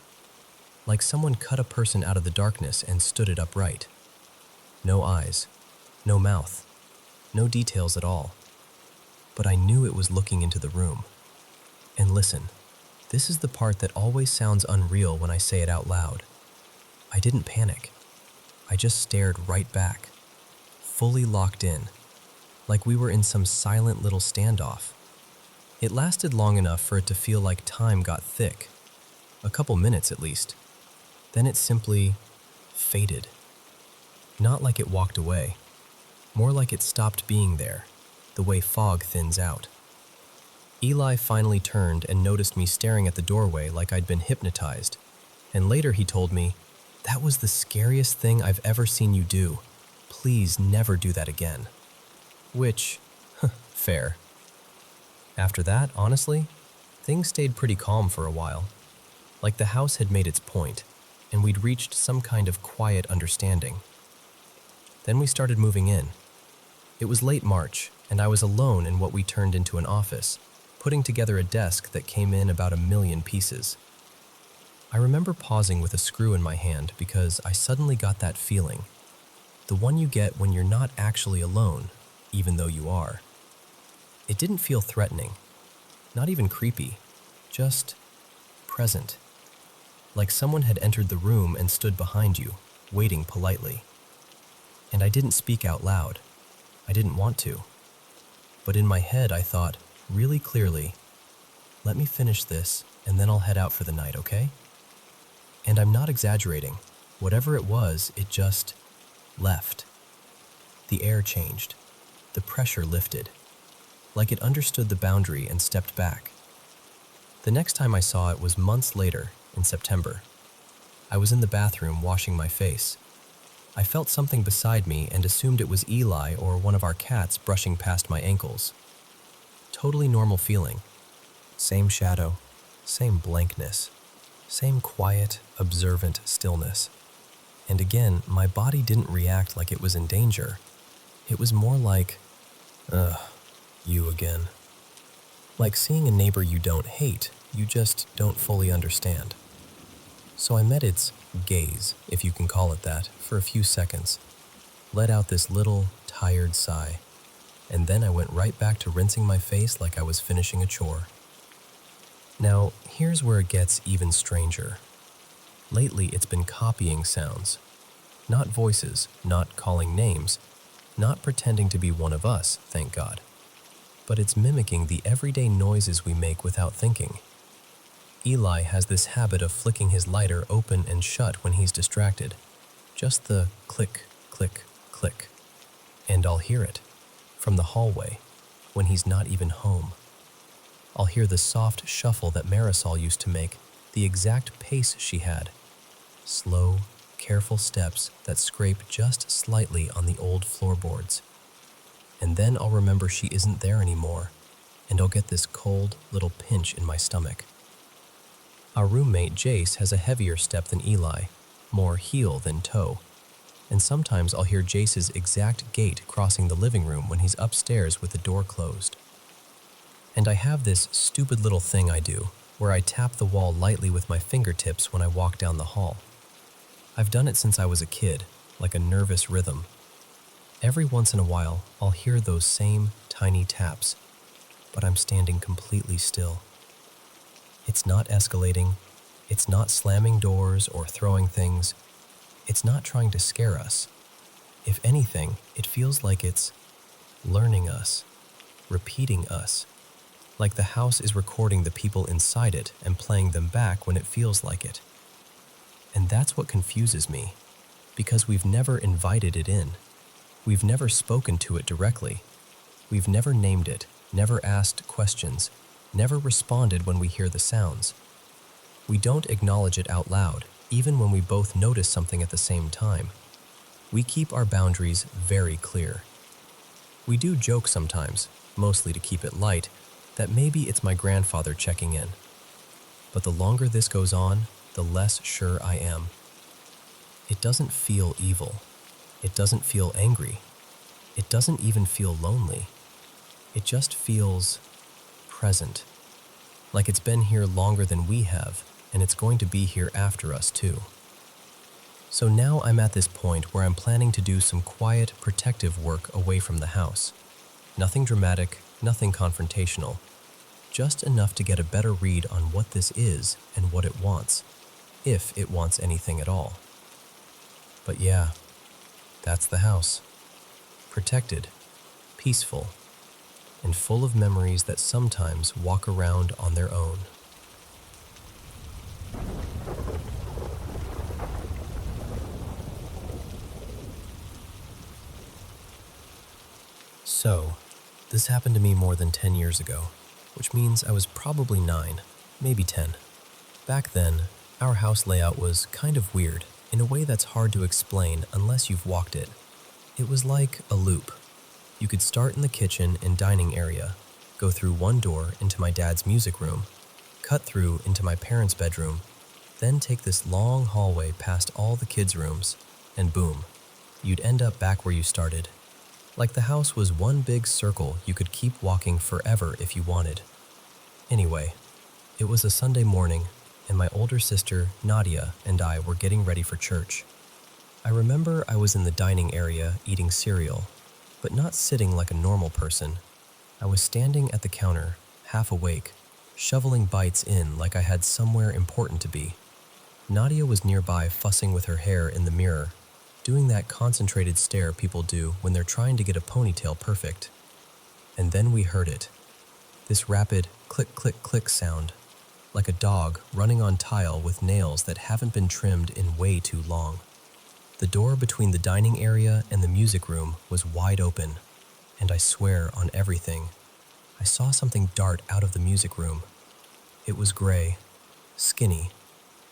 Like someone cut a person out of the darkness and stood it upright. No eyes, no mouth, no details at all. But I knew it was looking into the room. And listen, this is the part that always sounds unreal when I say it out loud. I didn't panic. I just stared right back, fully locked in, like we were in some silent little standoff. It lasted long enough for it to feel like time got thick, a couple minutes at least. Then it simply faded. Not like it walked away, more like it stopped being there, the way fog thins out. Eli finally turned and noticed me staring at the doorway like I'd been hypnotized, and later he told me, "That was the scariest thing I've ever seen you do. Please never do that again." Which, fair. After that, honestly, things stayed pretty calm for a while. Like the house had made its point, and we'd reached some kind of quiet understanding. Then we started moving in. It was late March, and I was alone in what we turned into an office, putting together a desk that came in about 1,000,000 pieces. I remember pausing with a screw in my hand because I suddenly got that feeling. The one you get when you're not actually alone, even though you are. It didn't feel threatening, not even creepy, just present. Like someone had entered the room and stood behind you, waiting politely. And I didn't speak out loud. I didn't want to. But in my head I thought, really clearly, let me finish this and then I'll head out for the night, okay? And I'm not exaggerating. Whatever it was, it just left. The air changed. The pressure lifted, like it understood the boundary and stepped back. The next time I saw it was months later, in September. I was in the bathroom washing my face. I felt something beside me and assumed it was Eli or one of our cats brushing past my ankles. Totally normal feeling. Same shadow, same blankness, same quiet, observant stillness. And again, my body didn't react like it was in danger. It was more like, you again. Like seeing a neighbor you don't hate, you just don't fully understand. So I met its gaze, if you can call it that, for a few seconds, let out this little, tired sigh, and then I went right back to rinsing my face like I was finishing a chore. Now, here's where it gets even stranger. Lately, it's been copying sounds. Not voices, not calling names, not pretending to be one of us, thank God. But it's mimicking the everyday noises we make without thinking. Eli has this habit of flicking his lighter open and shut when he's distracted. Just the click, click, click. And I'll hear it from the hallway when he's not even home. I'll hear the soft shuffle that Marisol used to make, the exact pace she had. Slow, careful steps that scrape just slightly on the old floorboards. And then I'll remember she isn't there anymore, and I'll get this cold little pinch in my stomach. Our roommate Jace has a heavier step than Eli, more heel than toe, and sometimes I'll hear Jace's exact gait crossing the living room when he's upstairs with the door closed. And I have this stupid little thing I do, where I tap the wall lightly with my fingertips when I walk down the hall. I've done it since I was a kid, like a nervous rhythm. Every once in a while, I'll hear those same tiny taps, but I'm standing completely still. It's not escalating, it's not slamming doors or throwing things, it's not trying to scare us. If anything, it feels like it's learning us, repeating us, like the house is recording the people inside it and playing them back when it feels like it. And that's what confuses me, because we've never invited it in. We've never spoken to it directly. We've never named it, never asked questions, never responded when we hear the sounds. We don't acknowledge it out loud, even when we both notice something at the same time. We keep our boundaries very clear. We do joke sometimes, mostly to keep it light, that maybe it's my grandfather checking in. But the longer this goes on, the less sure I am. It doesn't feel evil. It doesn't feel angry. It doesn't even feel lonely. It just feels present, like it's been here longer than we have, and it's going to be here after us too. So now I'm at this point where I'm planning to do some quiet, protective work away from the house. Nothing dramatic, nothing confrontational, just enough to get a better read on what this is and what it wants, if it wants anything at all. But yeah, that's the house. Protected, peaceful, and full of memories that sometimes walk around on their own. So, this happened to me more than 10 years ago, which means I was probably 9, maybe 10. Back then, our house layout was kind of weird, in a way that's hard to explain unless you've walked it. It was like a loop. You could start in the kitchen and dining area, go through one door into my dad's music room, cut through into my parents' bedroom, then take this long hallway past all the kids' rooms, and boom, you'd end up back where you started. Like the house was one big circle you could keep walking forever if you wanted. Anyway, it was a Sunday morning, and my older sister, Nadia, and I were getting ready for church. I remember I was in the dining area eating cereal, but not sitting like a normal person. I was standing at the counter, half awake, shoveling bites in like I had somewhere important to be. Nadia was nearby fussing with her hair in the mirror, doing that concentrated stare people do when they're trying to get a ponytail perfect. And then we heard it. This rapid click, click, click sound, like a dog running on tile with nails that haven't been trimmed in way too long. The door between the dining area and the music room was wide open, and I swear on everything, I saw something dart out of the music room. It was gray, skinny,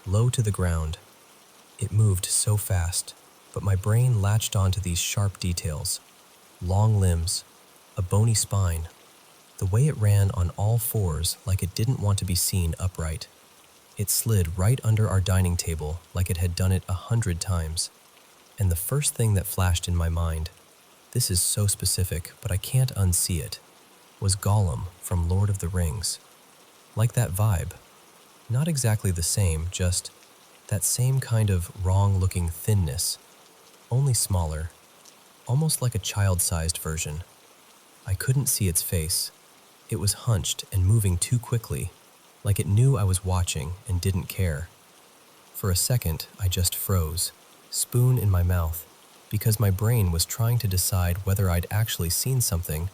low to the ground. It moved so fast, but my brain latched onto these sharp details. Long limbs, a bony spine, the way it ran on all fours like it didn't want to be seen upright. It slid right under our dining table like it had done it 100 times. And the first thing that flashed in my mind, this is so specific, but I can't unsee it, was Gollum from Lord of the Rings. Like that vibe. Not exactly the same, just that same kind of wrong-looking thinness, only smaller, almost like a child-sized version. I couldn't see its face. It was hunched and moving too quickly, like it knew I was watching and didn't care. For a second, I just froze, spoon in my mouth, because my brain was trying to decide whether I'd actually seen something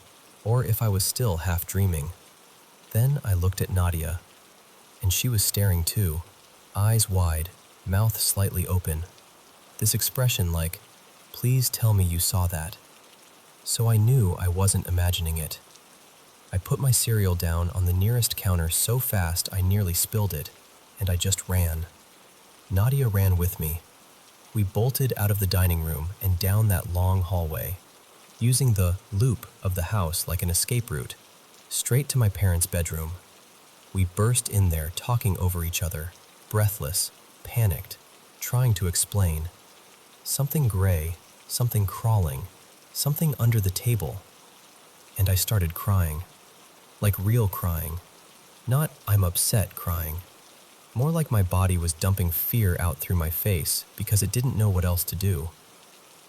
or if I was still half dreaming. Then I looked at Nadia, and she was staring too, eyes wide, mouth slightly open. This expression like, "Please tell me you saw that." So I knew I wasn't imagining it. I put my cereal down on the nearest counter so fast I nearly spilled it, and I just ran. Nadia ran with me. We bolted out of the dining room and down that long hallway, using the loop of the house like an escape route, straight to my parents' bedroom. We burst in there talking over each other, breathless, panicked, trying to explain. Something gray, something crawling, something under the table. And I started crying. Like real crying. Not "I'm upset" crying. More like my body was dumping fear out through my face because it didn't know what else to do.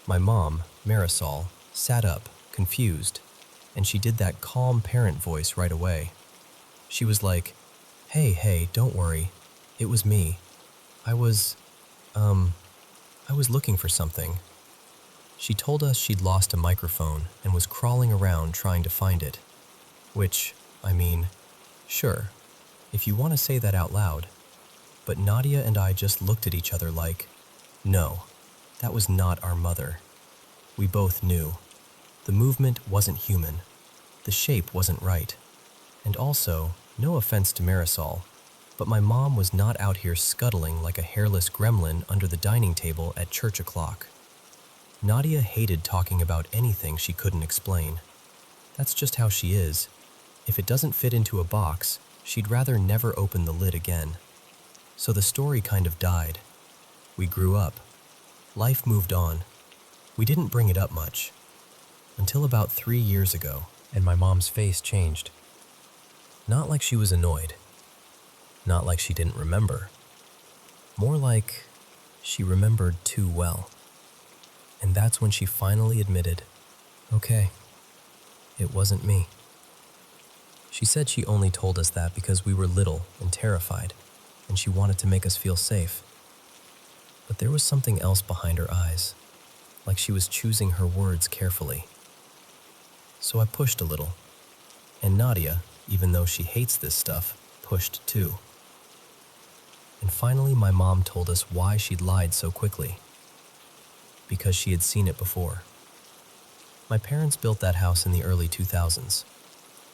My mom, Marisol, sat up, confused, and she did that calm parent voice right away. She was like, Hey, don't worry. It was me. I was looking for something." She told us she'd lost a microphone and was crawling around trying to find it. Which, I mean, sure, if you want to say that out loud. But Nadia and I just looked at each other like, no, that was not our mother. We both knew. The movement wasn't human. The shape wasn't right. And also, no offense to Marisol, but my mom was not out here scuttling like a hairless gremlin under the dining table at church o'clock. Nadia hated talking about anything she couldn't explain. That's just how she is. If it doesn't fit into a box, she'd rather never open the lid again. So the story kind of died. We grew up. Life moved on. We didn't bring it up much. Until about 3 years ago, and my mom's face changed. Not like she was annoyed. Not like she didn't remember. More like she remembered too well. And that's when she finally admitted, okay, it wasn't me. She said she only told us that because we were little and terrified, and she wanted to make us feel safe. But there was something else behind her eyes, like she was choosing her words carefully. So I pushed a little, and Nadia, even though she hates this stuff, pushed too. And finally my mom told us why she'd lied so quickly. Because she had seen it before. My parents built that house in the early 2000s.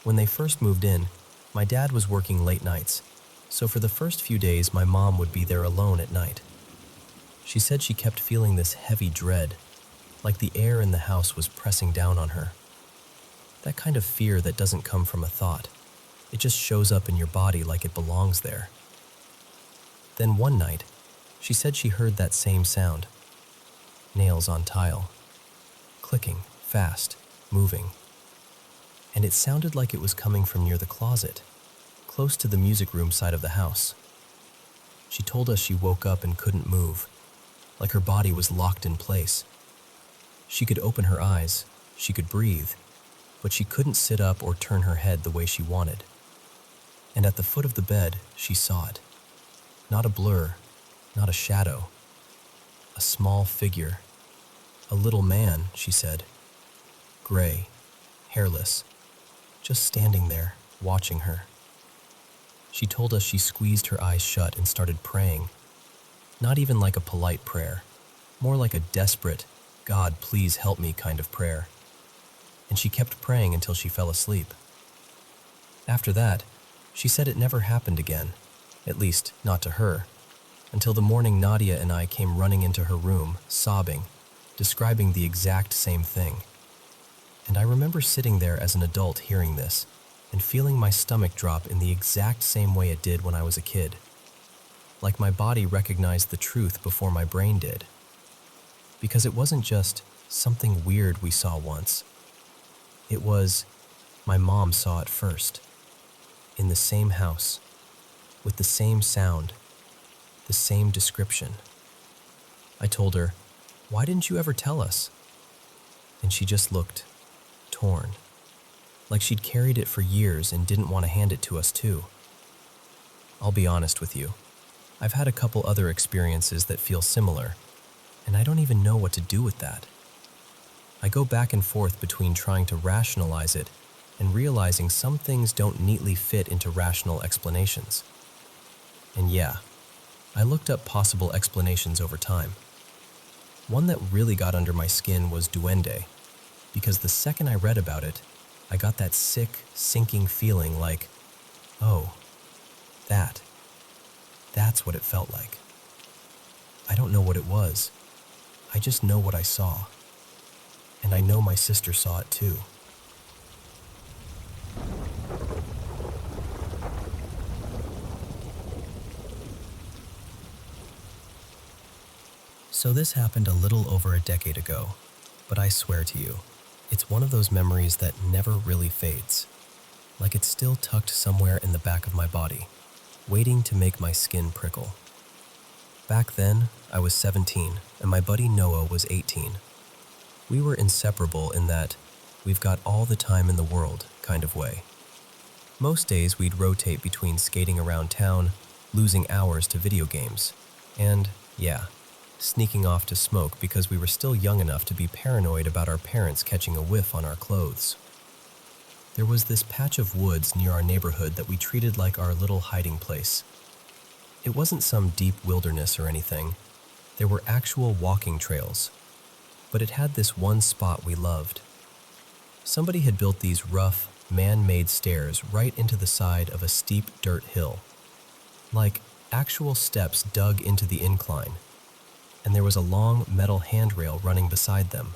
When they first moved in, my dad was working late nights, so for the first few days my mom would be there alone at night. She said she kept feeling this heavy dread, like the air in the house was pressing down on her. That kind of fear that doesn't come from a thought. It just shows up in your body like it belongs there. Then one night, she said she heard that same sound. Nails on tile. Clicking, fast, moving. And it sounded like it was coming from near the closet, close to the music room side of the house. She told us she woke up and couldn't move, like her body was locked in place. She could open her eyes, she could breathe, but she couldn't sit up or turn her head the way she wanted. And at the foot of the bed, she saw it. Not a blur, not a shadow. A small figure. A little man, she said. Gray, hairless, just standing there, watching her. She told us she squeezed her eyes shut and started praying. Not even like a polite prayer, more like a desperate, "God, please help me" kind of prayer. And she kept praying until she fell asleep. After that, she said it never happened again, at least not to her, until the morning Nadia and I came running into her room, sobbing, describing the exact same thing. And I remember sitting there as an adult hearing this, and feeling my stomach drop in the exact same way it did when I was a kid. Like my body recognized the truth before my brain did. Because it wasn't just something weird we saw once. It was, my mom saw it first. In the same house, with the same sound, the same description. I told her, "Why didn't you ever tell us?" And she just looked torn, like she'd carried it for years and didn't want to hand it to us too. I'll be honest with you, I've had a couple other experiences that feel similar, and I don't even know what to do with that. I go back and forth between trying to rationalize it and realizing some things don't neatly fit into rational explanations. And yeah, I looked up possible explanations over time. One that really got under my skin was duende, because the second I read about it, I got that sick, sinking feeling like, oh, that's what it felt like. I don't know what it was. I just know what I saw. And I know my sister saw it too. So this happened a little over a decade ago, but I swear to you, it's one of those memories that never really fades. Like it's still tucked somewhere in the back of my body, waiting to make my skin prickle. Back then, I was 17, and my buddy Noah was 18. We were inseparable in that we've got all the time in the world kind of way. Most days we'd rotate between skating around town, losing hours to video games, and, yeah, sneaking off to smoke because we were still young enough to be paranoid about our parents catching a whiff on our clothes. There was this patch of woods near our neighborhood that we treated like our little hiding place. It wasn't some deep wilderness or anything. There were actual walking trails, but it had this one spot we loved. Somebody had built these rough, man-made stairs right into the side of a steep dirt hill, like actual steps dug into the incline, and there was a long metal handrail running beside them.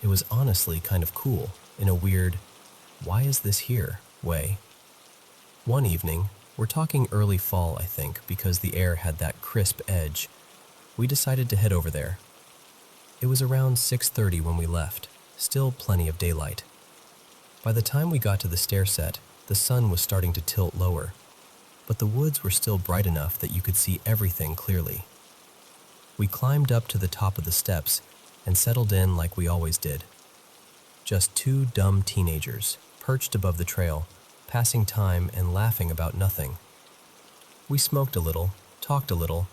It was honestly kind of cool, in a weird, "why is this here?" way. One evening, we're talking early fall I think, because the air had that crisp edge, we decided to head over there. It was around 6:30 when we left, still plenty of daylight. By the time we got to the stair set, the sun was starting to tilt lower, but the woods were still bright enough that you could see everything clearly. We climbed up to the top of the steps and settled in like we always did. Just two dumb teenagers, perched above the trail, passing time and laughing about nothing. We smoked a little, talked a little,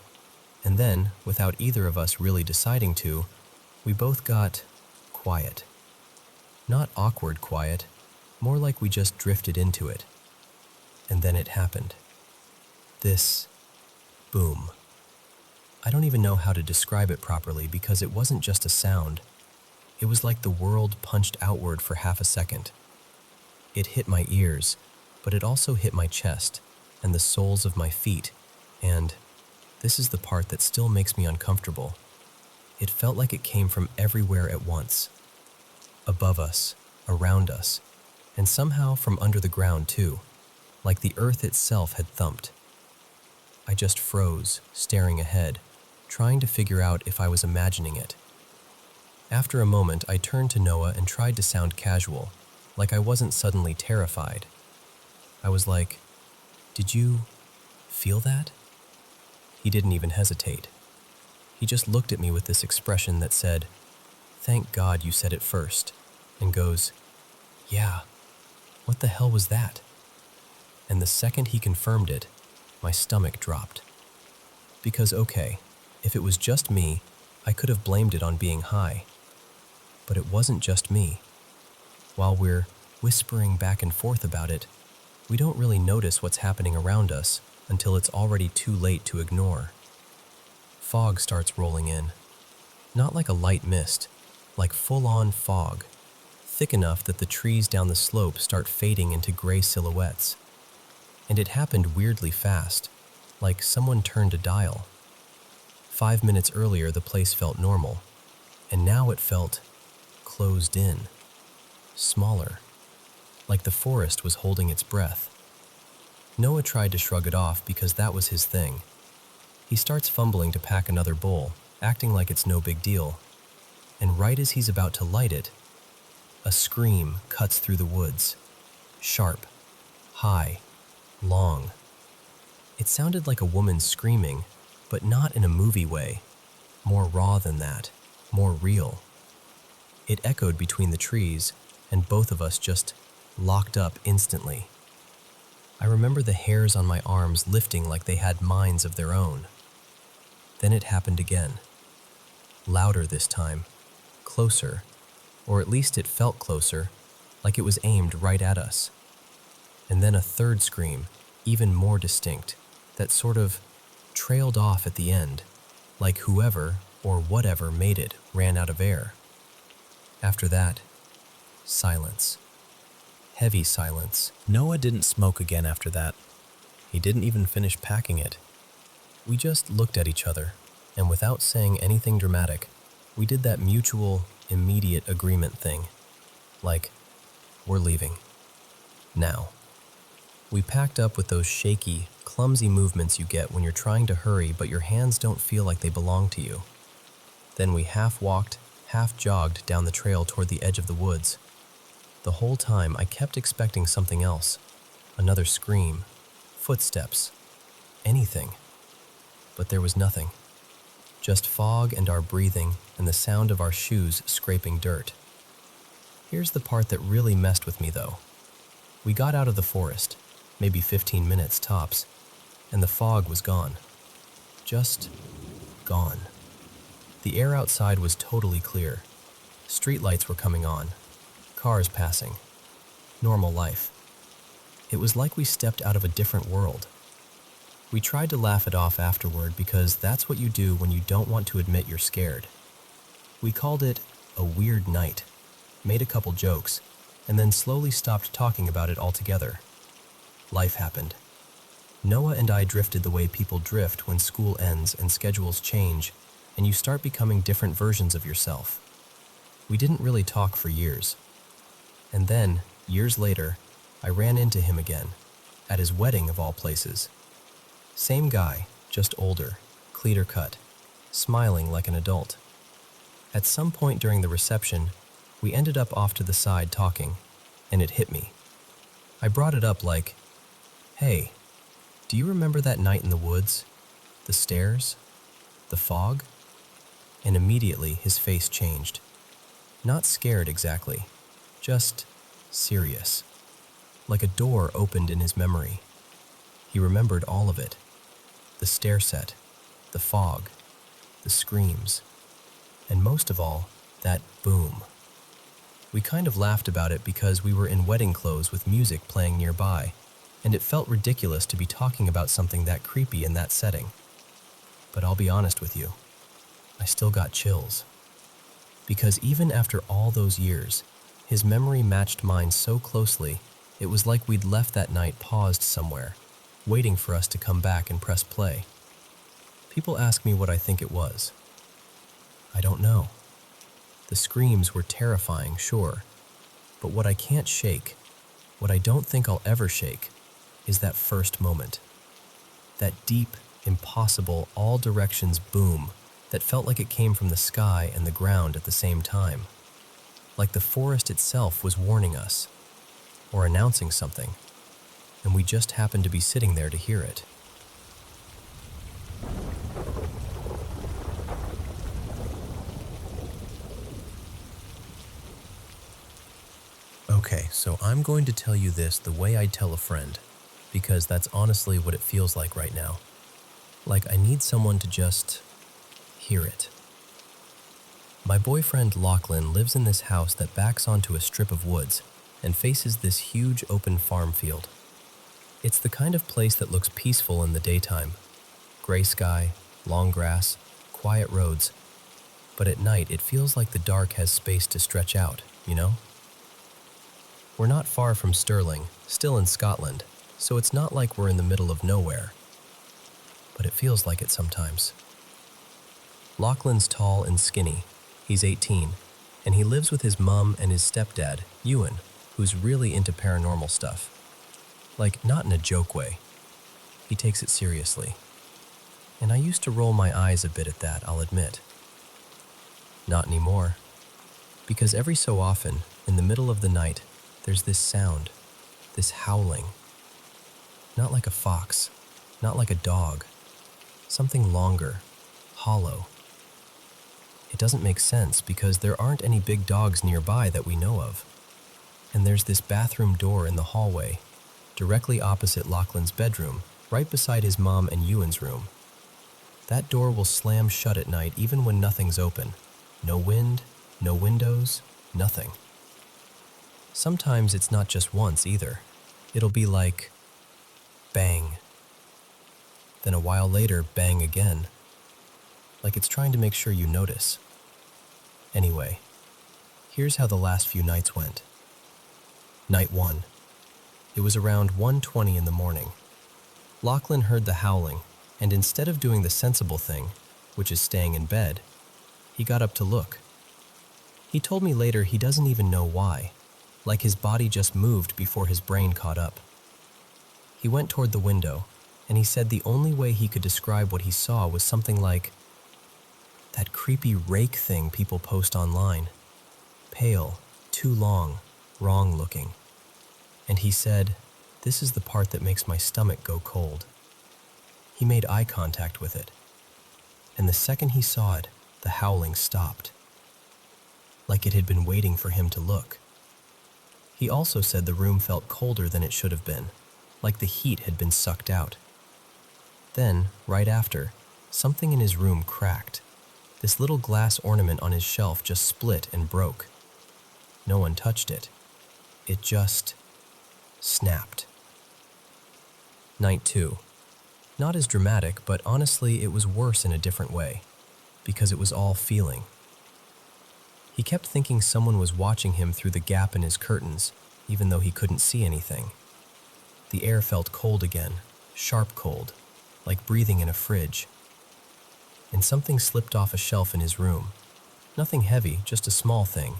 and then, without either of us really deciding to, we both got quiet. Not awkward quiet, more like we just drifted into it. And then it happened. This boom. I don't even know how to describe it properly because it wasn't just a sound. It was like the world punched outward for half a second. It hit my ears, but it also hit my chest and the soles of my feet, and this is the part that still makes me uncomfortable. It felt like it came from everywhere at once. Above us, around us, and somehow from under the ground too, like the earth itself had thumped. I just froze, staring ahead, trying to figure out if I was imagining it. After a moment, I turned to Noah and tried to sound casual, like I wasn't suddenly terrified. I was like, "Did you feel that?" He didn't even hesitate. He just looked at me with this expression that said, "Thank God you said it first," and goes, "Yeah, what the hell was that?" And the second he confirmed it, my stomach dropped. Because okay, if it was just me, I could have blamed it on being high. But it wasn't just me. While we're whispering back and forth about it, we don't really notice what's happening around us until it's already too late to ignore. Fog starts rolling in, Not like a light mist, like full-on fog, thick enough that the trees down the slope start fading into gray silhouettes. And it happened weirdly fast, like someone turned a dial. 5 minutes earlier, the place felt normal, and now it felt closed in, smaller, like the forest was holding its breath. Noah tried to shrug it off because that was his thing. He starts fumbling to pack another bowl, acting like it's no big deal. And right as he's about to light it, a scream cuts through the woods. Sharp, high, long. It sounded like a woman screaming, but not in a movie way. More raw than that, more real. It echoed between the trees, and both of us just locked up instantly. I remember the hairs on my arms lifting like they had minds of their own. Then it happened again. Louder this time, closer, or at least it felt closer, like it was aimed right at us. And then a third scream, even more distinct, that sort of trailed off at the end, like whoever or whatever made it ran out of air. After that, silence. Heavy silence. Noah didn't smoke again after that. He didn't even finish packing it. We just looked at each other, and without saying anything dramatic, we did that mutual, immediate agreement thing. Like, we're leaving. Now. We packed up with those shaky, clumsy movements you get when you're trying to hurry but your hands don't feel like they belong to you. Then we half walked, half jogged down the trail toward the edge of the woods. The whole time I kept expecting something else. Another scream, footsteps, anything. But there was nothing. Just fog and our breathing and the sound of our shoes scraping dirt. Here's the part that really messed with me though. We got out of the forest, maybe 15 minutes tops, and the fog was gone. Just gone. The air outside was totally clear. Streetlights were coming on, cars passing, normal life. It was like we stepped out of a different world. We tried to laugh it off afterward because that's what you do when you don't want to admit you're scared. We called it a weird night, made a couple jokes, and then slowly stopped talking about it altogether. Life happened. Noah and I drifted the way people drift when school ends and schedules change, and you start becoming different versions of yourself. We didn't really talk for years. And then, years later, I ran into him again, at his wedding of all places. Same guy, just older, cleaner cut, smiling like an adult. At some point during the reception, we ended up off to the side talking, and it hit me. I brought it up like, "Hey, do you remember that night in the woods? The stairs? The fog?" And immediately his face changed. Not scared exactly, just serious. Like a door opened in his memory. He remembered all of it. The stair set, the fog, the screams, and most of all, that boom. We kind of laughed about it because we were in wedding clothes with music playing nearby, and it felt ridiculous to be talking about something that creepy in that setting. But I'll be honest with you, I still got chills. Because even after all those years, his memory matched mine so closely, it was like we'd left that night paused somewhere, waiting for us to come back and press play. People ask me what I think it was. I don't know. The screams were terrifying, sure, but what I can't shake, what I don't think I'll ever shake, is that first moment. That deep, impossible, all directions boom that felt like it came from the sky and the ground at the same time. Like the forest itself was warning us, or announcing something, and we just happened to be sitting there to hear it. Okay, so I'm going to tell you this the way I'd tell a friend, because that's honestly what it feels like right now. Like I need someone to just hear it. My boyfriend Lachlan lives in this house that backs onto a strip of woods and faces this huge open farm field. It's the kind of place that looks peaceful in the daytime. Gray sky, long grass, quiet roads. but at night it feels like the dark has space to stretch out, you know? We're not far from Stirling, still in Scotland, so it's not like we're in the middle of nowhere. But it feels like it sometimes. Lachlan's tall and skinny. He's 18, and he lives with his mum and his stepdad, Ewan, who's really into paranormal stuff. Like, not in a joke way. He takes it seriously. And I used to roll my eyes a bit at that, I'll admit. Not anymore. Because every so often, in the middle of the night, there's this sound, this howling. Not like a fox, not like a dog. Something longer, hollow. It doesn't make sense because there aren't any big dogs nearby that we know of. And there's this bathroom door in the hallway, directly opposite Lachlan's bedroom, right beside his mom and Ewan's room. That door will slam shut at night even when nothing's open. No wind, no windows, nothing. Sometimes it's not just once either. It'll be like, bang. Then a while later, bang again. Like it's trying to make sure you notice. Anyway, here's how the last few nights went. Night 1. It was around 1:20 in the morning. Lachlan heard the howling, and instead of doing the sensible thing, which is staying in bed, he got up to look. He told me later he doesn't even know why, like his body just moved before his brain caught up. He went toward the window, and he said the only way he could describe what he saw was something like that creepy rake thing people post online. Pale, too long, wrong looking. And he said, "This is the part that makes my stomach go cold." He made eye contact with it, and the second he saw it, the howling stopped, like it had been waiting for him to look. He also said the room felt colder than it should have been, like the heat had been sucked out. Then, right after, something in his room cracked. This little glass ornament on his shelf just split and broke. No one touched it. It just snapped. Night 2. Not as dramatic, but honestly it was worse in a different way, because it was all feeling. He kept thinking someone was watching him through the gap in his curtains, even though he couldn't see anything. The air felt cold again, sharp cold, like breathing in a fridge. And something slipped off a shelf in his room. Nothing heavy, just a small thing.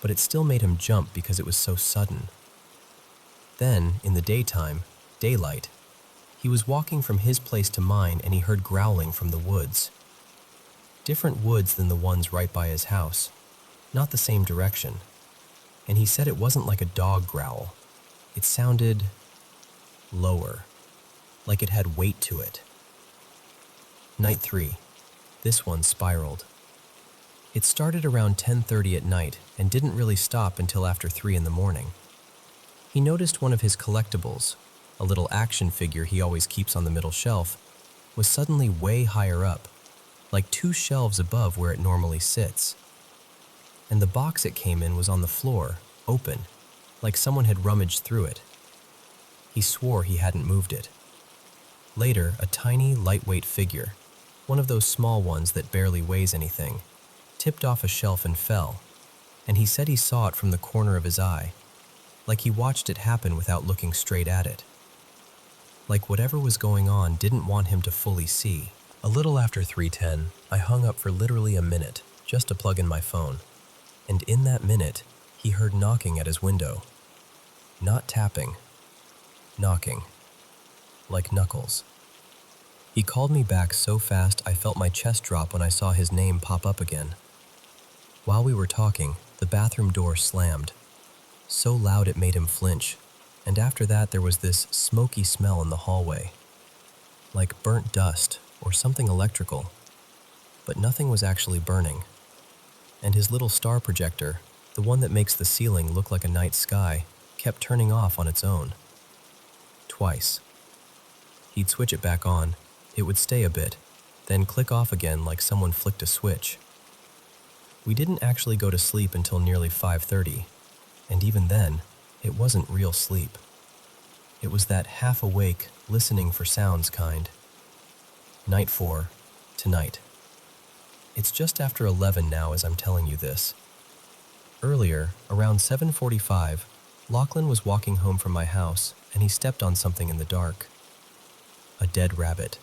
But it still made him jump because it was so sudden. Then, in the daytime, daylight, he was walking from his place to mine and he heard growling from the woods. Different woods than the ones right by his house. Not the same direction. And he said it wasn't like a dog growl. It sounded lower, like it had weight to it. Night 3. This one spiraled. It started around 10:30 at night and didn't really stop until after 3 in the morning. He noticed one of his collectibles, a little action figure he always keeps on the middle shelf, was suddenly way higher up, like 2 shelves above where it normally sits. And the box it came in was on the floor, open, like someone had rummaged through it. He swore he hadn't moved it. Later, a tiny, lightweight figure, one of those small ones that barely weighs anything, tipped off a shelf and fell, and he said he saw it from the corner of his eye, like he watched it happen without looking straight at it. Like whatever was going on didn't want him to fully see. A little after 3:10, I hung up for literally a minute, just to plug in my phone. And in that minute, he heard knocking at his window. Not tapping, knocking, like knuckles. He called me back so fast I felt my chest drop when I saw his name pop up again. While we were talking, the bathroom door slammed. So loud it made him flinch, and after that there was this smoky smell in the hallway, like burnt dust or something electrical, but nothing was actually burning. And his little star projector, the one that makes the ceiling look like a night sky, kept turning off on its own. Twice. He'd switch it back on, it would stay a bit, then click off again like someone flicked a switch. We didn't actually go to sleep until nearly 5:30, and even then, it wasn't real sleep. It was that half-awake, listening for sounds kind. Night 4, tonight. It's just after 11 now as I'm telling you this. Earlier, around 7:45, Lachlan was walking home from my house and he stepped on something in the dark. A dead rabbit.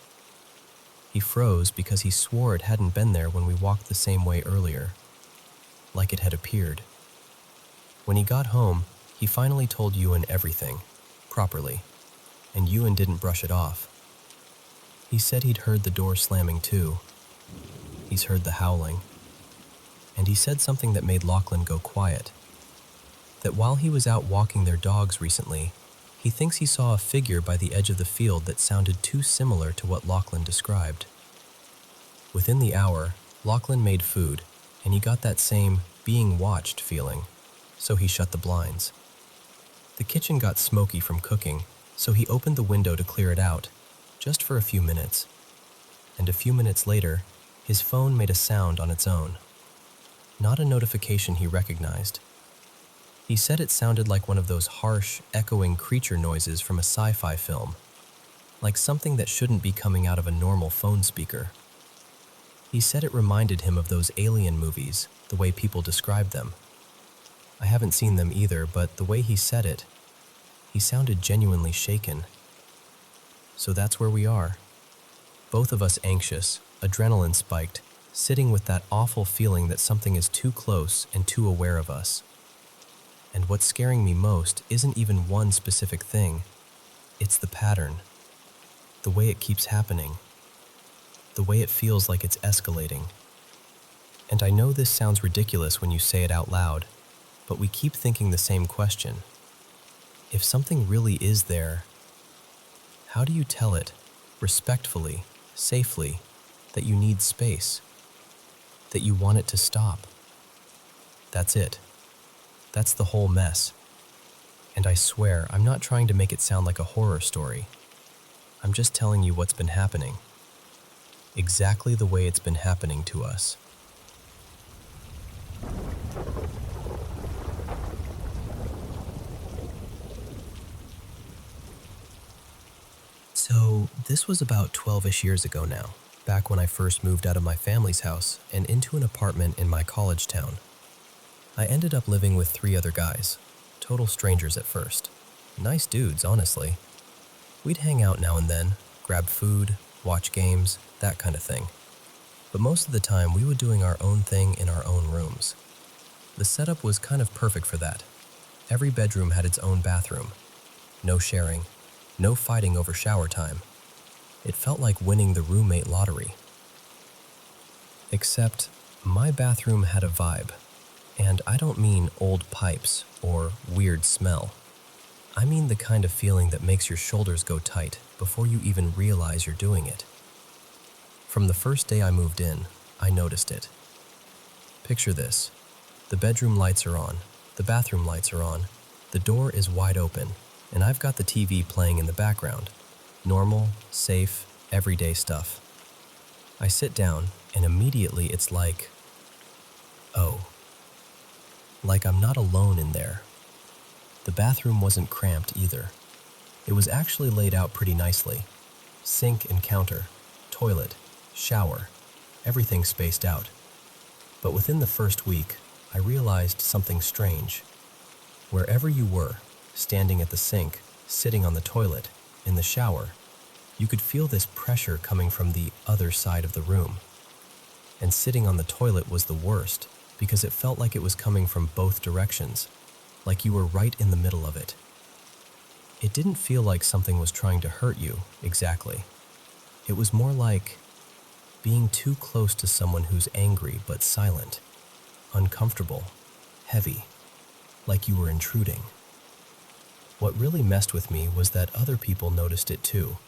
He froze because he swore it hadn't been there when we walked the same way earlier, like it had appeared. When he got home, he finally told Ewan everything, properly, and Ewan didn't brush it off. He said he'd heard the door slamming too. He's heard the howling. And he said something that made Lachlan go quiet. That while he was out walking their dogs recently, he thinks he saw a figure by the edge of the field that sounded too similar to what Lachlan described. Within the hour, Lachlan made food, and he got that same being watched feeling, so he shut the blinds. The kitchen got smoky from cooking, so he opened the window to clear it out, just for a few minutes. And a few minutes later, his phone made a sound on its own. Not a notification he recognized. He said it sounded like one of those harsh, echoing creature noises from a sci-fi film, like something that shouldn't be coming out of a normal phone speaker. He said it reminded him of those alien movies, the way people describe them. I haven't seen them either, but the way he said it, he sounded genuinely shaken. So that's where we are. Both of us anxious, adrenaline spiked, sitting with that awful feeling that something is too close and too aware of us. And what's scaring me most isn't even one specific thing. It's the pattern. The way it keeps happening. The way it feels like it's escalating. And I know this sounds ridiculous when you say it out loud, but we keep thinking the same question. If something really is there, how do you tell it, respectfully, safely, that you need space? That you want it to stop? That's it. That's the whole mess. And I swear, I'm not trying to make it sound like a horror story. I'm just telling you what's been happening. Exactly the way it's been happening to us. So, this was about 12-ish years ago now, back when I first moved out of my family's house and into an apartment in my college town. I ended up living with 3 other guys, total strangers at first. Nice dudes, honestly. We'd hang out now and then, grab food, watch games, that kind of thing. But most of the time we were doing our own thing in our own rooms. The setup was kind of perfect for that. Every bedroom had its own bathroom. No sharing, no fighting over shower time. It felt like winning the roommate lottery. Except, my bathroom had a vibe. And I don't mean old pipes or weird smell. I mean the kind of feeling that makes your shoulders go tight before you even realize you're doing it. From the first day I moved in, I noticed it. Picture this. The bedroom lights are on, the bathroom lights are on, the door is wide open, and I've got the TV playing in the background. Normal, safe, everyday stuff. I sit down, and immediately it's like, oh. Like I'm not alone in there. The bathroom wasn't cramped either. It was actually laid out pretty nicely. Sink and counter, toilet, shower, everything spaced out. But within the first week, I realized something strange. Wherever you were, standing at the sink, sitting on the toilet, in the shower, you could feel this pressure coming from the other side of the room. And sitting on the toilet was the worst, because it felt like it was coming from both directions, like you were right in the middle of it. It didn't feel like something was trying to hurt you, exactly. It was more like being too close to someone who's angry but silent, uncomfortable, heavy, like you were intruding. What really messed with me was that other people noticed it too.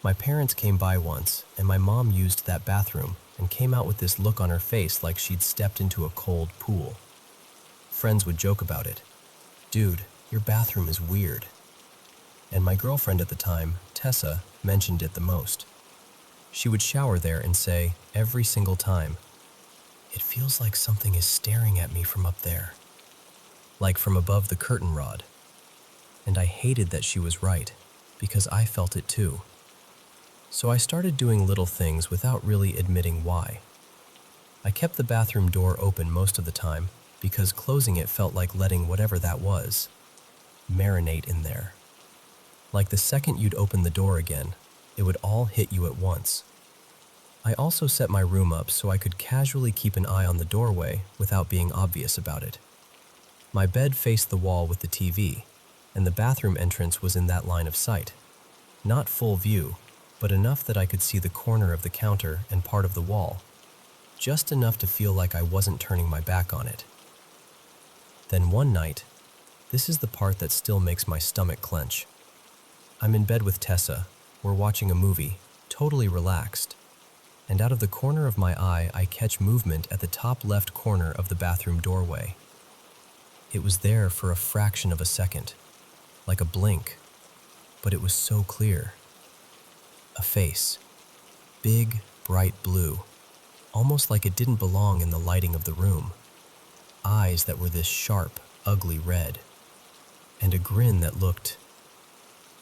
My parents came by once, and my mom used that bathroom and came out with this look on her face like she'd stepped into a cold pool. Friends would joke about it. "Dude, your bathroom is weird." And my girlfriend at the time, Tessa, mentioned it the most. She would shower there and say, every single time, "It feels like something is staring at me from up there." Like from above the curtain rod. And I hated that she was right, because I felt it too. So I started doing little things without really admitting why. I kept the bathroom door open most of the time because closing it felt like letting whatever that was marinate in there. Like the second you'd open the door again, it would all hit you at once. I also set my room up so I could casually keep an eye on the doorway without being obvious about it. My bed faced the wall with the TV, and the bathroom entrance was in that line of sight. Not full view, but enough that I could see the corner of the counter and part of the wall. Just enough to feel like I wasn't turning my back on it. Then one night, this is the part that still makes my stomach clench. I'm in bed with Tessa, we're watching a movie, totally relaxed, and out of the corner of my eye I catch movement at the top left corner of the bathroom doorway. It was there for a fraction of a second, like a blink, but it was so clear. A face, big, bright blue, almost like it didn't belong in the lighting of the room. Eyes that were this sharp, ugly red, and a grin that looked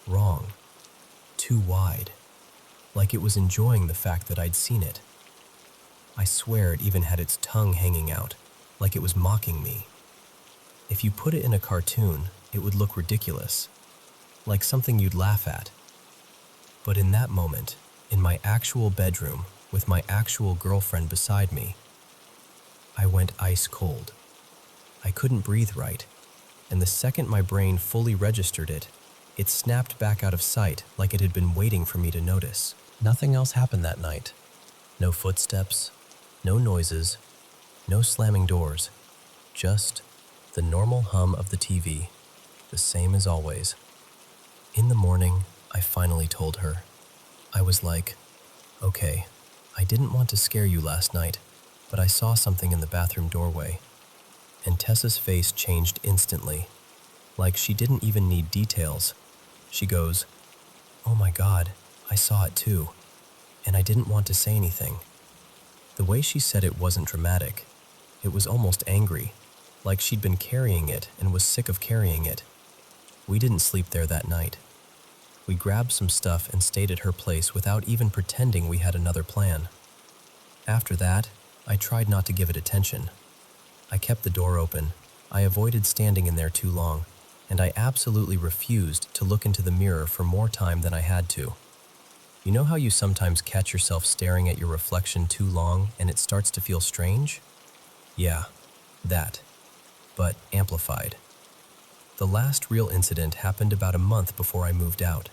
wrong, too wide, like it was enjoying the fact that I'd seen it. I swear it even had its tongue hanging out, like it was mocking me. If you put it in a cartoon, it would look ridiculous, like something you'd laugh at. But in that moment, in my actual bedroom, with my actual girlfriend beside me, I went ice cold. I couldn't breathe right, and the second my brain fully registered it, it snapped back out of sight like it had been waiting for me to notice. Nothing else happened that night. No footsteps, no noises, no slamming doors, just the normal hum of the TV, the same as always. In the morning, I finally told her. I was like, okay, I didn't want to scare you last night, but I saw something in the bathroom doorway. And Tessa's face changed instantly, like she didn't even need details. She goes, "Oh my God, I saw it too, and I didn't want to say anything." The way she said it wasn't dramatic. It was almost angry, like she'd been carrying it and was sick of carrying it. We didn't sleep there that night. We grabbed some stuff and stayed at her place without even pretending we had another plan. After that, I tried not to give it attention. I kept the door open. I avoided standing in there too long, and I absolutely refused to look into the mirror for more time than I had to. You know how you sometimes catch yourself staring at your reflection too long and it starts to feel strange? Yeah, that, but amplified. The last real incident happened about a month before I moved out.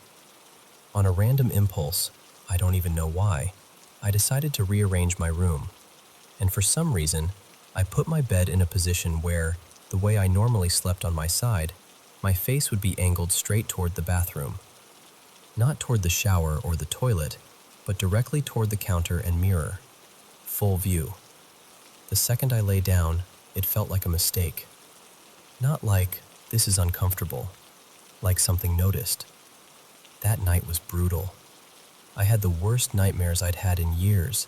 On a random impulse, I don't even know why, I decided to rearrange my room. And for some reason, I put my bed in a position where, the way I normally slept on my side, my face would be angled straight toward the bathroom. Not toward the shower or the toilet, but directly toward the counter and mirror. Full view. The second I lay down, it felt like a mistake. Not like, this is uncomfortable, like something noticed. That night was brutal. I had the worst nightmares I'd had in years,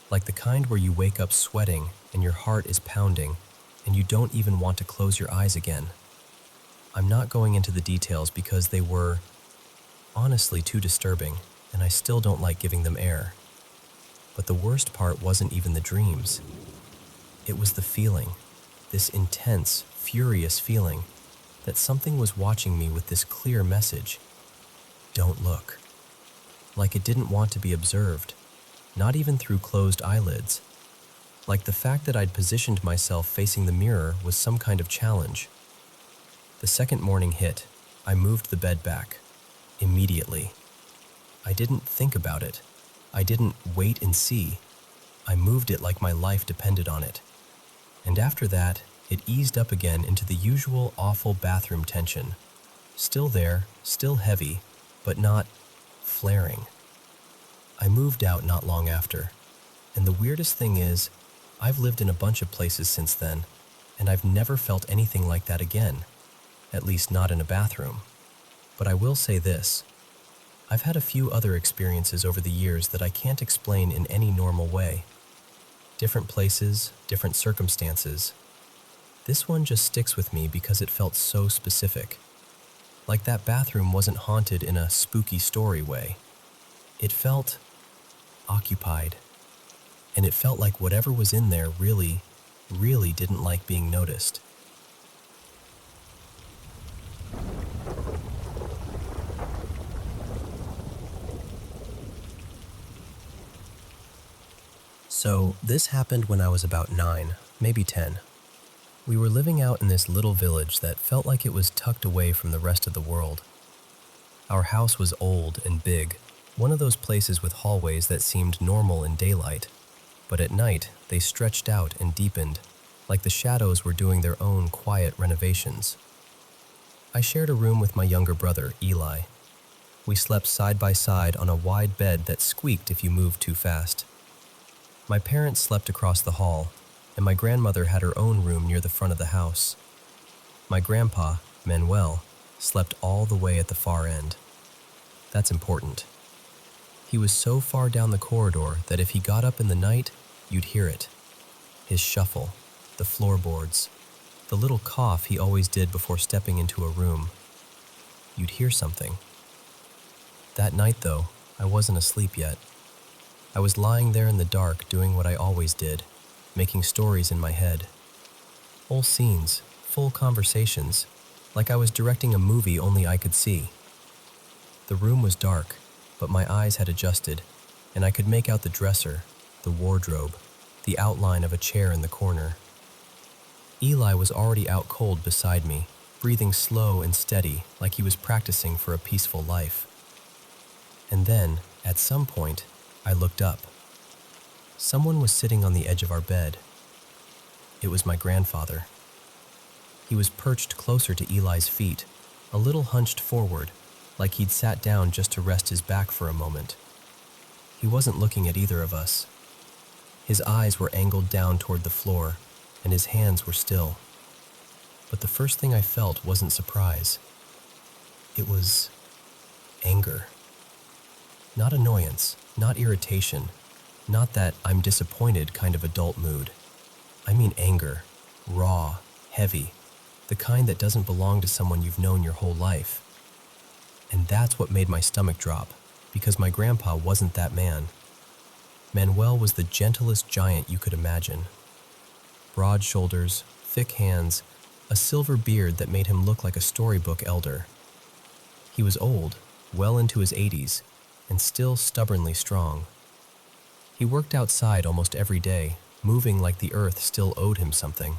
like the kind where you wake up sweating and your heart is pounding and you don't even want to close your eyes again. I'm not going into the details because they were, honestly, too disturbing, and I still don't like giving them air. But the worst part wasn't even the dreams. It was the feeling, this intense, furious feeling, that something was watching me with this clear message. Don't look. Like it didn't want to be observed, not even through closed eyelids. Like the fact that I'd positioned myself facing the mirror was some kind of challenge. The second morning hit, I moved the bed back. Immediately. I didn't think about it. I didn't wait and see. I moved it like my life depended on it. And after that, it eased up again into the usual awful bathroom tension. Still there, still heavy, but not flaring. I moved out not long after, and the weirdest thing is, I've lived in a bunch of places since then, and I've never felt anything like that again, at least not in a bathroom. But I will say this, I've had a few other experiences over the years that I can't explain in any normal way. Different places, different circumstances. This one just sticks with me because it felt so specific. Like that bathroom wasn't haunted in a spooky story way. It felt occupied. and it felt like whatever was in there really, really didn't like being noticed. So, this happened when I was about 9, maybe 10. We were living out in this little village that felt like it was tucked away from the rest of the world. Our house was old and big, one of those places with hallways that seemed normal in daylight, but at night they stretched out and deepened, like the shadows were doing their own quiet renovations. I shared a room with my younger brother, Eli. We slept side by side on a wide bed that squeaked if you moved too fast. My parents slept across the hall, and my grandmother had her own room near the front of the house. My grandpa, Manuel, slept all the way at the far end. That's important. He was so far down the corridor that if he got up in the night, you'd hear it. His shuffle, the floorboards, the little cough he always did before stepping into a room. You'd hear something. That night, though, I wasn't asleep yet. I was lying there in the dark doing what I always did, making stories in my head. Whole scenes, full conversations, like I was directing a movie only I could see. The room was dark, but my eyes had adjusted, and I could make out the dresser, the wardrobe, the outline of a chair in the corner. Eli was already out cold beside me, breathing slow and steady like he was practicing for a peaceful life. And then, at some point, I looked up. Someone was sitting on the edge of our bed. It was my grandfather. He was perched closer to Eli's feet, a little hunched forward, like he'd sat down just to rest his back for a moment. He wasn't looking at either of us. His eyes were angled down toward the floor, and his hands were still. But the first thing I felt wasn't surprise. It was anger. Not annoyance, not irritation, not that I'm disappointed kind of adult mood. I mean anger, raw, heavy, the kind that doesn't belong to someone you've known your whole life. And that's what made my stomach drop, because my grandpa wasn't that man. Manuel was the gentlest giant you could imagine. Broad shoulders, thick hands, a silver beard that made him look like a storybook elder. He was old, well into his 80s, and still stubbornly strong. He worked outside almost every day, moving like the earth still owed him something.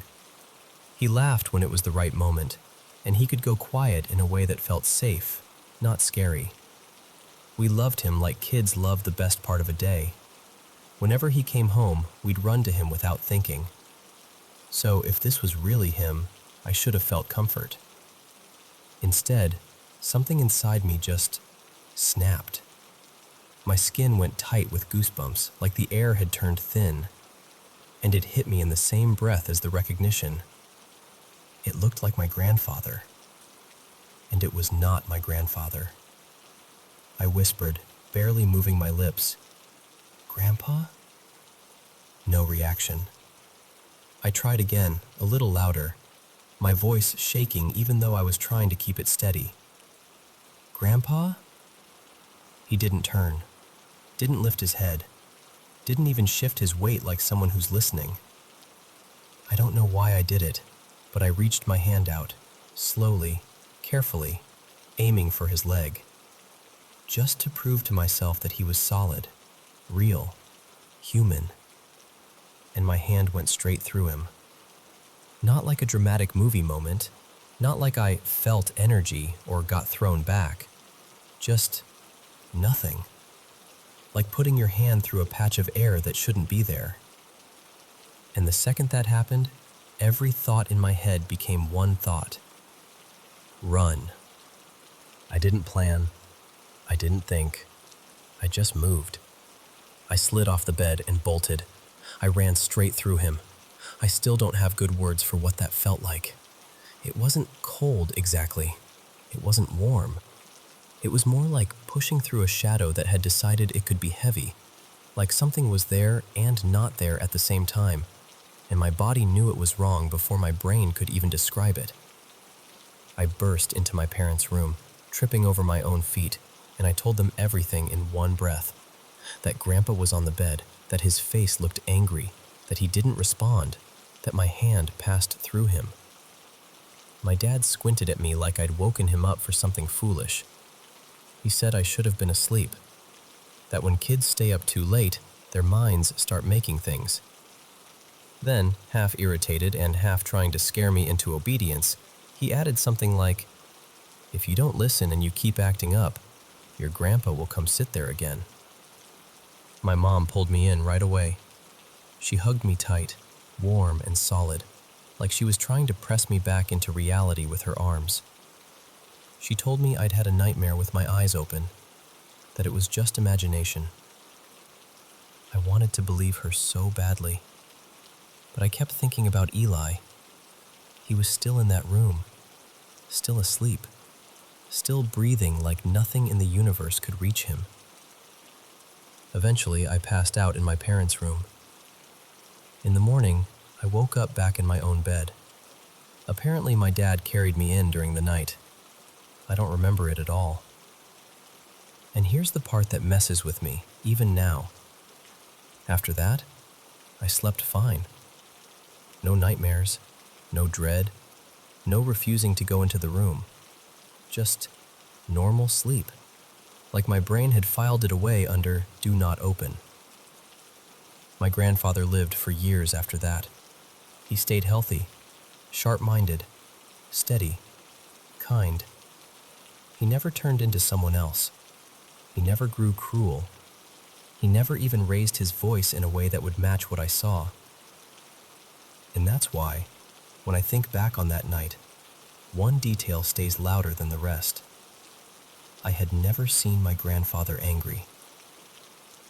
He laughed when it was the right moment, and he could go quiet in a way that felt safe, not scary. We loved him like kids love the best part of a day. Whenever he came home, we'd run to him without thinking. So if this was really him, I should have felt comfort. Instead, something inside me just snapped. My skin went tight with goosebumps, like the air had turned thin, and it hit me in the same breath as the recognition. It looked like my grandfather, and it was not my grandfather. I whispered, barely moving my lips, "Grandpa?" No reaction. I tried again, a little louder, my voice shaking even though I was trying to keep it steady. "Grandpa?" He didn't turn. Didn't lift his head, didn't even shift his weight like someone who's listening. I don't know why I did it, but I reached my hand out, slowly, carefully, aiming for his leg, just to prove to myself that he was solid, real, human. And my hand went straight through him. Not like a dramatic movie moment, not like I felt energy or got thrown back, just nothing. Like putting your hand through a patch of air that shouldn't be there. And the second that happened, every thought in my head became one thought. Run. I didn't plan. I didn't think. I just moved. I slid off the bed and bolted. I ran straight through him. I still don't have good words for what that felt like. It wasn't cold exactly. It wasn't warm. It was more like pushing through a shadow that had decided it could be heavy, like something was there and not there at the same time, and my body knew it was wrong before my brain could even describe it. I burst into my parents' room, tripping over my own feet, and I told them everything in one breath. that Grandpa was on the bed, that his face looked angry, that he didn't respond, that my hand passed through him. My dad squinted at me like I'd woken him up for something foolish. He said I should have been asleep, that when kids stay up too late, their minds start making things. Then, half irritated and half trying to scare me into obedience, he added something like, "If you don't listen and you keep acting up, your grandpa will come sit there again." My mom pulled me in right away. She hugged me tight, warm and solid, like she was trying to press me back into reality with her arms. She told me I'd had a nightmare with my eyes open, that it was just imagination. I wanted to believe her so badly, but I kept thinking about Eli. He was still in that room, still asleep, still breathing like nothing in the universe could reach him. Eventually, I passed out in my parents' room. In the morning, I woke up back in my own bed. Apparently, my dad carried me in during the night. I don't remember it at all. And here's the part that messes with me, even now. After that, I slept fine. No nightmares, no dread, no refusing to go into the room. Just normal sleep, like my brain had filed it away under "Do Not Open." My grandfather lived for years after that. He stayed healthy, sharp-minded, steady, kind. He never turned into someone else. He never grew cruel. He never even raised his voice in a way that would match what I saw. And that's why, when I think back on that night, one detail stays louder than the rest. I had never seen my grandfather angry.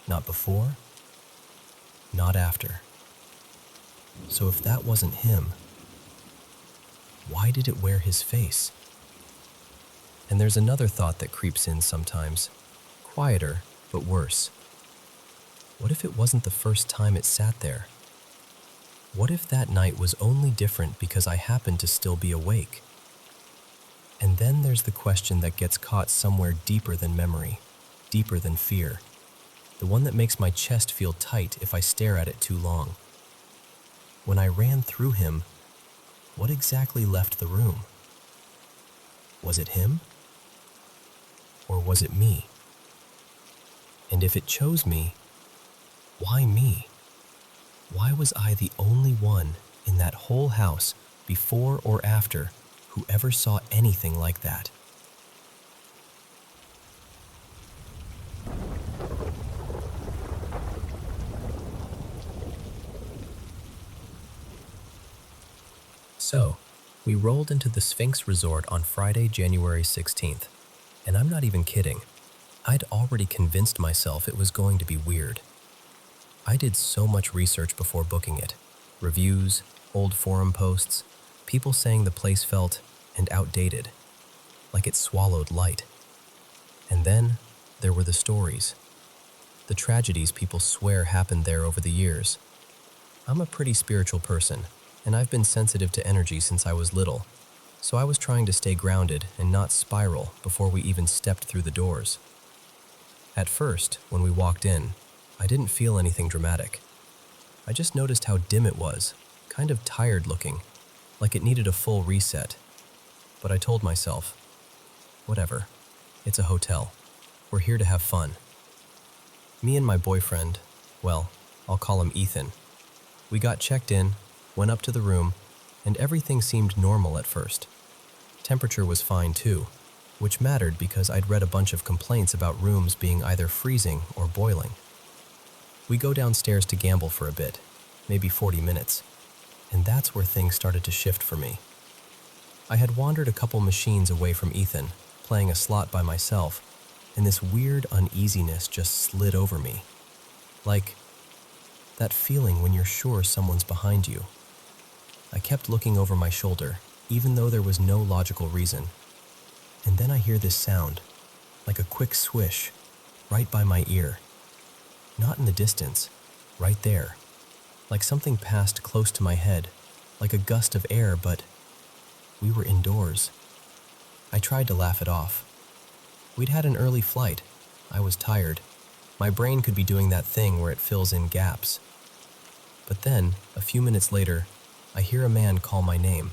Not before, not after. So if that wasn't him, why did it wear his face? And there's another thought that creeps in sometimes, quieter but worse. What if it wasn't the first time it sat there? What if that night was only different because I happened to still be awake? And then there's the question that gets caught somewhere deeper than memory, deeper than fear, the one that makes my chest feel tight if I stare at it too long. When I ran through him, what exactly left the room? Was it him? Or was it me? And if it chose me, why me? Why was I the only one in that whole house, before or after, who ever saw anything like that? So, we rolled into the Sphinx Resort on Friday, January 16th. And I'm not even kidding. I'd already convinced myself it was going to be weird. I did so much research before booking it. Reviews, old forum posts, people saying the place felt outdated, like it swallowed light. And then there were the stories. The tragedies people swear happened there over the years. I'm a pretty spiritual person, and I've been sensitive to energy since I was little, so I was trying to stay grounded and not spiral before we even stepped through the doors. At first, when we walked in, I didn't feel anything dramatic. I just noticed how dim it was, kind of tired looking, like it needed a full reset. But I told myself, whatever, it's a hotel. We're here to have fun. Me and my boyfriend, well, I'll call him Ethan, we got checked in, went up to the room, and everything seemed normal at first. Temperature was fine too, which mattered because I'd read a bunch of complaints about rooms being either freezing or boiling. We go downstairs to gamble for a bit, maybe 40 minutes, and that's where things started to shift for me. I had wandered a couple machines away from Ethan, playing a slot by myself, and this weird uneasiness just slid over me. Like that feeling when you're sure someone's behind you. I kept looking over my shoulder, even though there was no logical reason. And then I hear this sound, like a quick swish, right by my ear. Not in the distance, right there. Like something passed close to my head, like a gust of air, but we were indoors. I tried to laugh it off. We'd had an early flight. I was tired. My brain could be doing that thing where it fills in gaps. But then, a few minutes later, I hear a man call my name.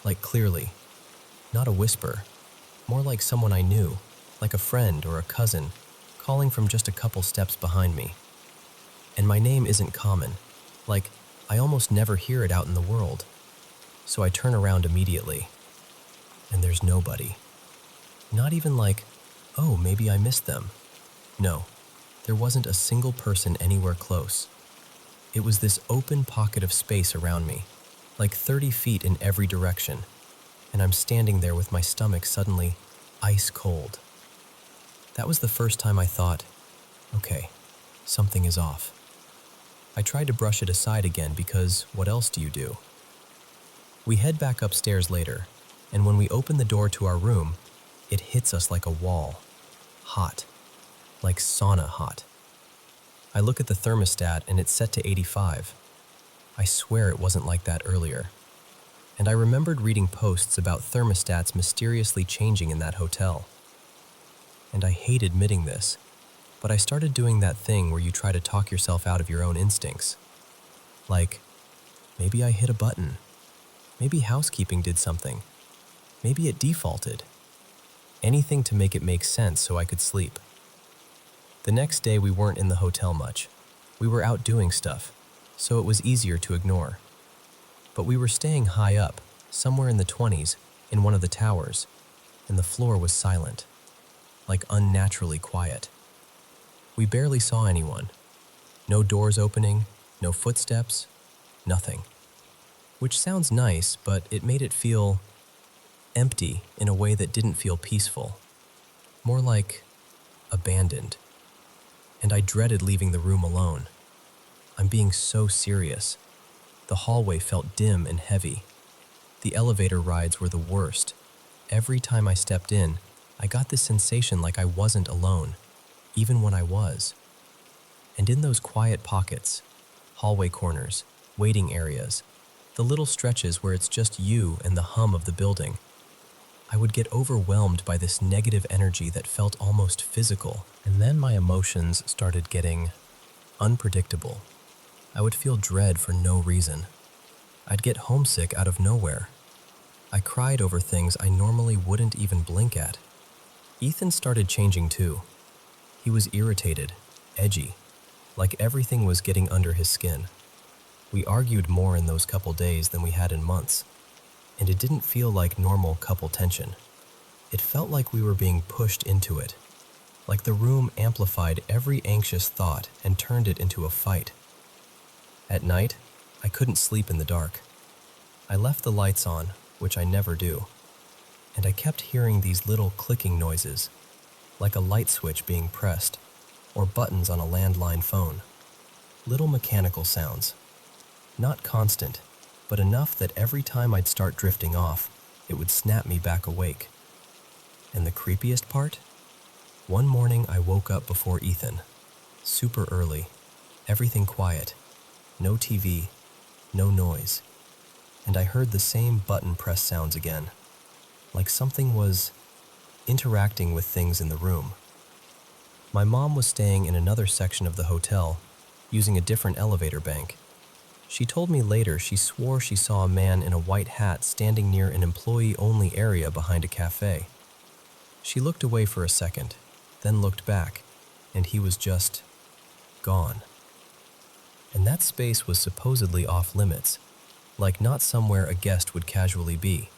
Like clearly. Not a whisper. More like someone I knew, like a friend or a cousin, calling from just a couple steps behind me. And my name isn't common. Like, I almost never hear it out in the world. So I turn around immediately. And there's nobody. Not even like, oh, maybe I missed them. No, there wasn't a single person anywhere close. It was this open pocket of space around me, like 30 feet in every direction, and I'm standing there with my stomach suddenly ice cold. That was the first time I thought, okay, something is off. I tried to brush it aside again because what else do you do? We head back upstairs later, and when we open the door to our room, it hits us like a wall. Hot. Like sauna hot. I look at the thermostat and it's set to 85. I swear it wasn't like that earlier. And I remembered reading posts about thermostats mysteriously changing in that hotel. And I hate admitting this, but I started doing that thing where you try to talk yourself out of your own instincts. Like, maybe I hit a button. Maybe housekeeping did something. Maybe it defaulted. Anything to make it make sense so I could sleep. The next day we weren't in the hotel much. We were out doing stuff, so it was easier to ignore. But we were staying high up, somewhere in the 20s, in one of the towers, and the floor was silent, like unnaturally quiet. We barely saw anyone. No doors opening, no footsteps, nothing. Which sounds nice, but it made it feel empty in a way that didn't feel peaceful. More like abandoned. And I dreaded leaving the room alone. I'm being so serious. The hallway felt dim and heavy. The elevator rides were the worst. Every time I stepped in, I got this sensation like I wasn't alone, even when I was. And in those quiet pockets, hallway corners, waiting areas, the little stretches where it's just you and the hum of the building, I would get overwhelmed by this negative energy that felt almost physical. And then my emotions started getting unpredictable. I would feel dread for no reason. I'd get homesick out of nowhere. I cried over things I normally wouldn't even blink at. Ethan started changing too. He was irritated, edgy, like everything was getting under his skin. We argued more in those couple days than we had in months. And it didn't feel like normal couple tension. It felt like we were being pushed into it, like the room amplified every anxious thought and turned it into a fight. At night, I couldn't sleep in the dark. I left the lights on, which I never do, and I kept hearing these little clicking noises, like a light switch being pressed, or buttons on a landline phone. Little mechanical sounds. Not constant, but enough that every time I'd start drifting off, it would snap me back awake. And the creepiest part? One morning I woke up before Ethan. Super early. Everything quiet. No TV. No noise. And I heard the same button press sounds again. Like something was interacting with things in the room. My mom was staying in another section of the hotel, using a different elevator bank. She told me later she swore she saw a man in a white hat standing near an employee-only area behind a cafe. She looked away for a second, then looked back, and he was just gone. And that space was supposedly off-limits, like not somewhere a guest would casually be.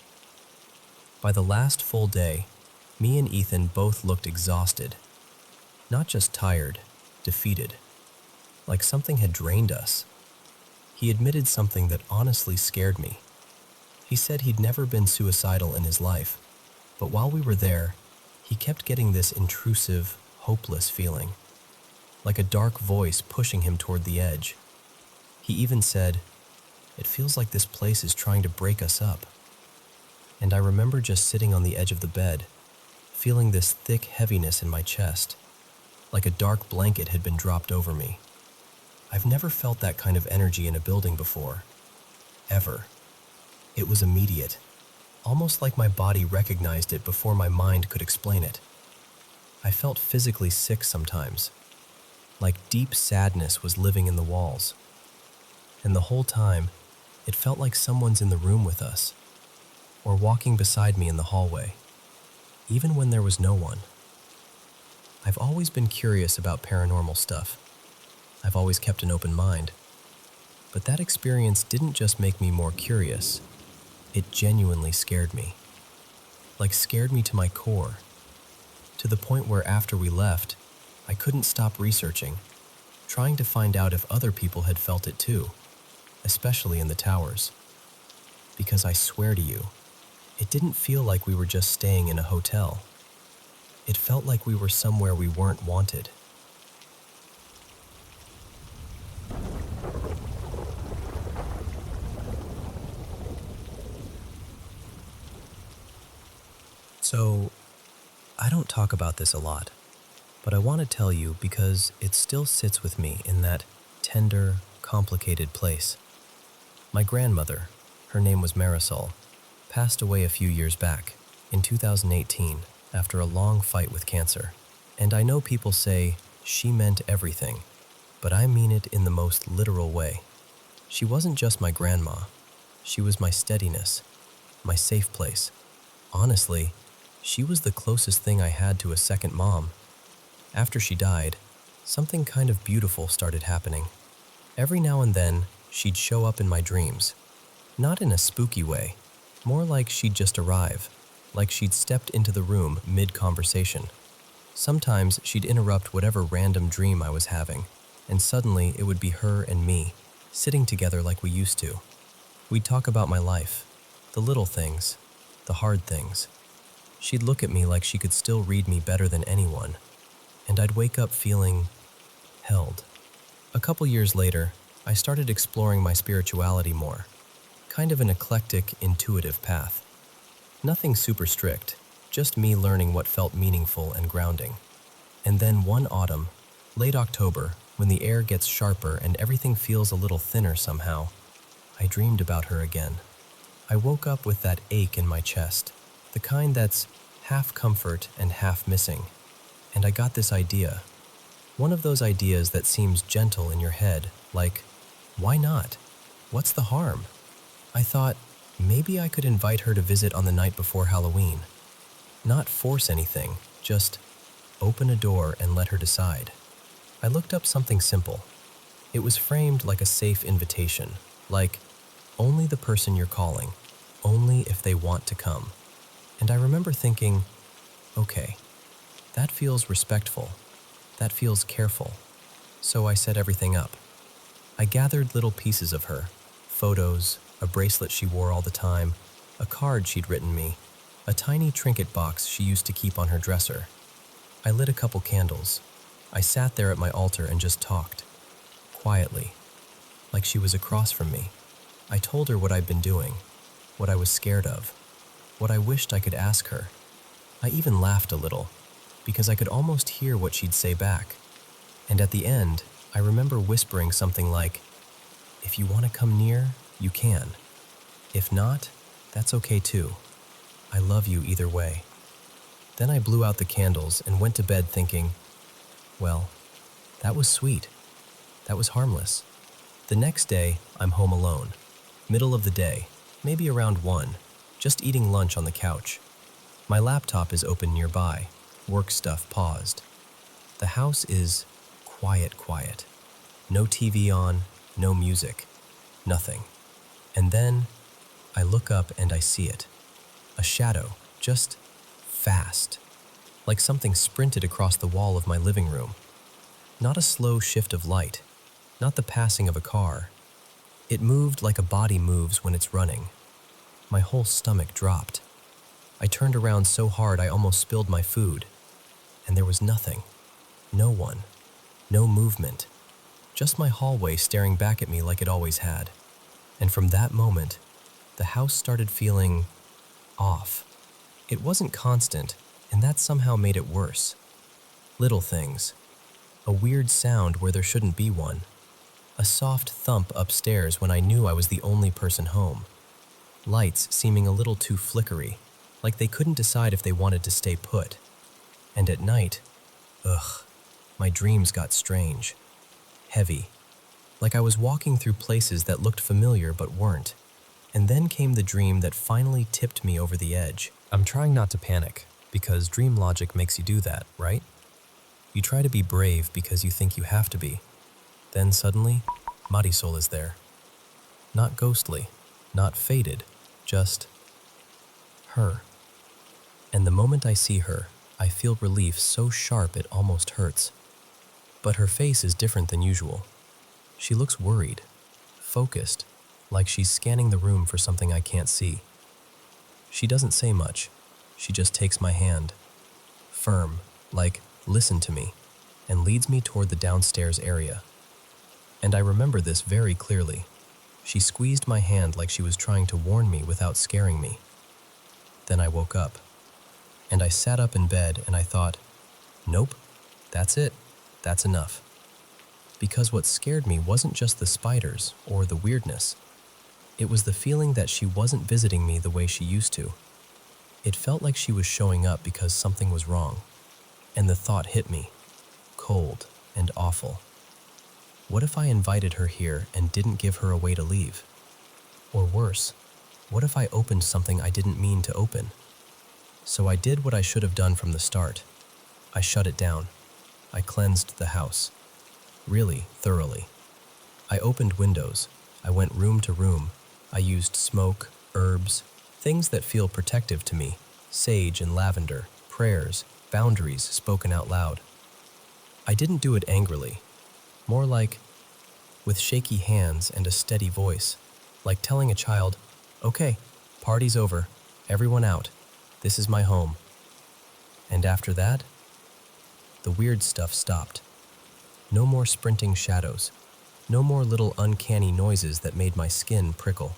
By the last full day, me and Ethan both looked exhausted. Not just tired, defeated. Like something had drained us. He admitted something that honestly scared me. He said he'd never been suicidal in his life, but while we were there, he kept getting this intrusive, hopeless feeling, like a dark voice pushing him toward the edge. He even said, "It feels like this place is trying to break us up." And I remember just sitting on the edge of the bed, feeling this thick heaviness in my chest, like a dark blanket had been dropped over me. I've never felt that kind of energy in a building before. Ever. It was immediate. Almost like my body recognized it before my mind could explain it. I felt physically sick sometimes. like deep sadness was living in the walls. And the whole time, it felt like someone's in the room with us, or walking beside me in the hallway, even when there was no one. I've always been curious about paranormal stuff. I've always kept an open mind. But that experience didn't just make me more curious, it genuinely scared me. Like scared me to my core, to the point where after we left, I couldn't stop researching, trying to find out if other people had felt it too, especially in the towers. Because I swear to you, it didn't feel like we were just staying in a hotel. It felt like we were somewhere we weren't wanted. So, I don't talk about this a lot, but I want to tell you because it still sits with me in that tender, complicated place. My grandmother, her name was Marisol, passed away a few years back, in 2018, after a long fight with cancer. And I know people say she meant everything, but I mean it in the most literal way. She wasn't just my grandma. She was my steadiness, my safe place. Honestly, she was the closest thing I had to a second mom. After she died, something kind of beautiful started happening. Every now and then, she'd show up in my dreams. Not in a spooky way, more like she'd just arrive, like she'd stepped into the room mid-conversation. Sometimes she'd interrupt whatever random dream I was having, and suddenly it would be her and me, sitting together like we used to. We'd talk about my life, the little things, the hard things. She'd look at me like she could still read me better than anyone, and I'd wake up feeling held. A couple years later, I started exploring my spirituality more, kind of an eclectic, intuitive path. Nothing super strict, just me learning what felt meaningful and grounding. And then one autumn, late October, when the air gets sharper and everything feels a little thinner somehow, I dreamed about her again. I woke up with that ache in my chest, the kind that's half comfort and half missing. And I got this idea. One of those ideas that seems gentle in your head, like, why not? What's the harm? I thought, maybe I could invite her to visit on the night before Halloween. Not force anything, just open a door and let her decide. I looked up something simple. It was framed like a safe invitation, like, only the person you're calling, only if they want to come. And I remember thinking, okay, that feels respectful, that feels careful. So I set everything up. I gathered little pieces of her, photos, a bracelet she wore all the time, a card she'd written me, a tiny trinket box she used to keep on her dresser. I lit a couple candles. I sat there at my altar and just talked, quietly, like she was across from me. I told her what I'd been doing, what I was scared of, what I wished I could ask her. I even laughed a little, because I could almost hear what she'd say back. And at the end, I remember whispering something like, if you want to come near, you can. If not, that's okay too. I love you either way. Then I blew out the candles and went to bed thinking, well, that was sweet. That was harmless. The next day, I'm home alone. Middle of the day, maybe around 1, just eating lunch on the couch. My laptop is open nearby, work stuff paused. The house is quiet. No TV on, no music, nothing. And then I look up and I see it. A shadow, just fast, like something sprinted across the wall of my living room. Not a slow shift of light, not the passing of a car. It moved like a body moves when it's running. My whole stomach dropped. I turned around so hard I almost spilled my food. And there was nothing. No one. No movement. Just my hallway staring back at me like it always had. And from that moment, the house started feeling off. It wasn't constant, and that somehow made it worse. Little things. A weird sound where there shouldn't be one. A soft thump upstairs when I knew I was the only person home. Lights seeming a little too flickery, like they couldn't decide if they wanted to stay put. And at night, my dreams got strange, heavy, like I was walking through places that looked familiar but weren't. And then came the dream that finally tipped me over the edge. I'm trying not to panic, because dream logic makes you do that, right? You try to be brave because you think you have to be. Then suddenly, Marisol is there. Not ghostly, not faded, just her. And the moment I see her, I feel relief so sharp it almost hurts. But her face is different than usual. She looks worried, focused, like she's scanning the room for something I can't see. She doesn't say much. She just takes my hand, firm, like, listen to me, and leads me toward the downstairs area. And I remember this very clearly. She squeezed my hand like she was trying to warn me without scaring me. Then I woke up, and I sat up in bed and I thought, nope, that's it, that's enough. Because what scared me wasn't just the spiders or the weirdness. It was the feeling that she wasn't visiting me the way she used to. It felt like she was showing up because something was wrong. And the thought hit me, cold and awful. What if I invited her here and didn't give her a way to leave? Or worse, what if I opened something I didn't mean to open? So I did what I should have done from the start. I shut it down. I cleansed the house. Really, thoroughly. I opened windows. I went room to room. I used smoke, herbs, things that feel protective to me, sage and lavender, prayers, boundaries spoken out loud. I didn't do it angrily, more like with shaky hands and a steady voice, like telling a child, okay, party's over, everyone out, this is my home. And after that, the weird stuff stopped. No more sprinting shadows, no more little uncanny noises that made my skin prickle.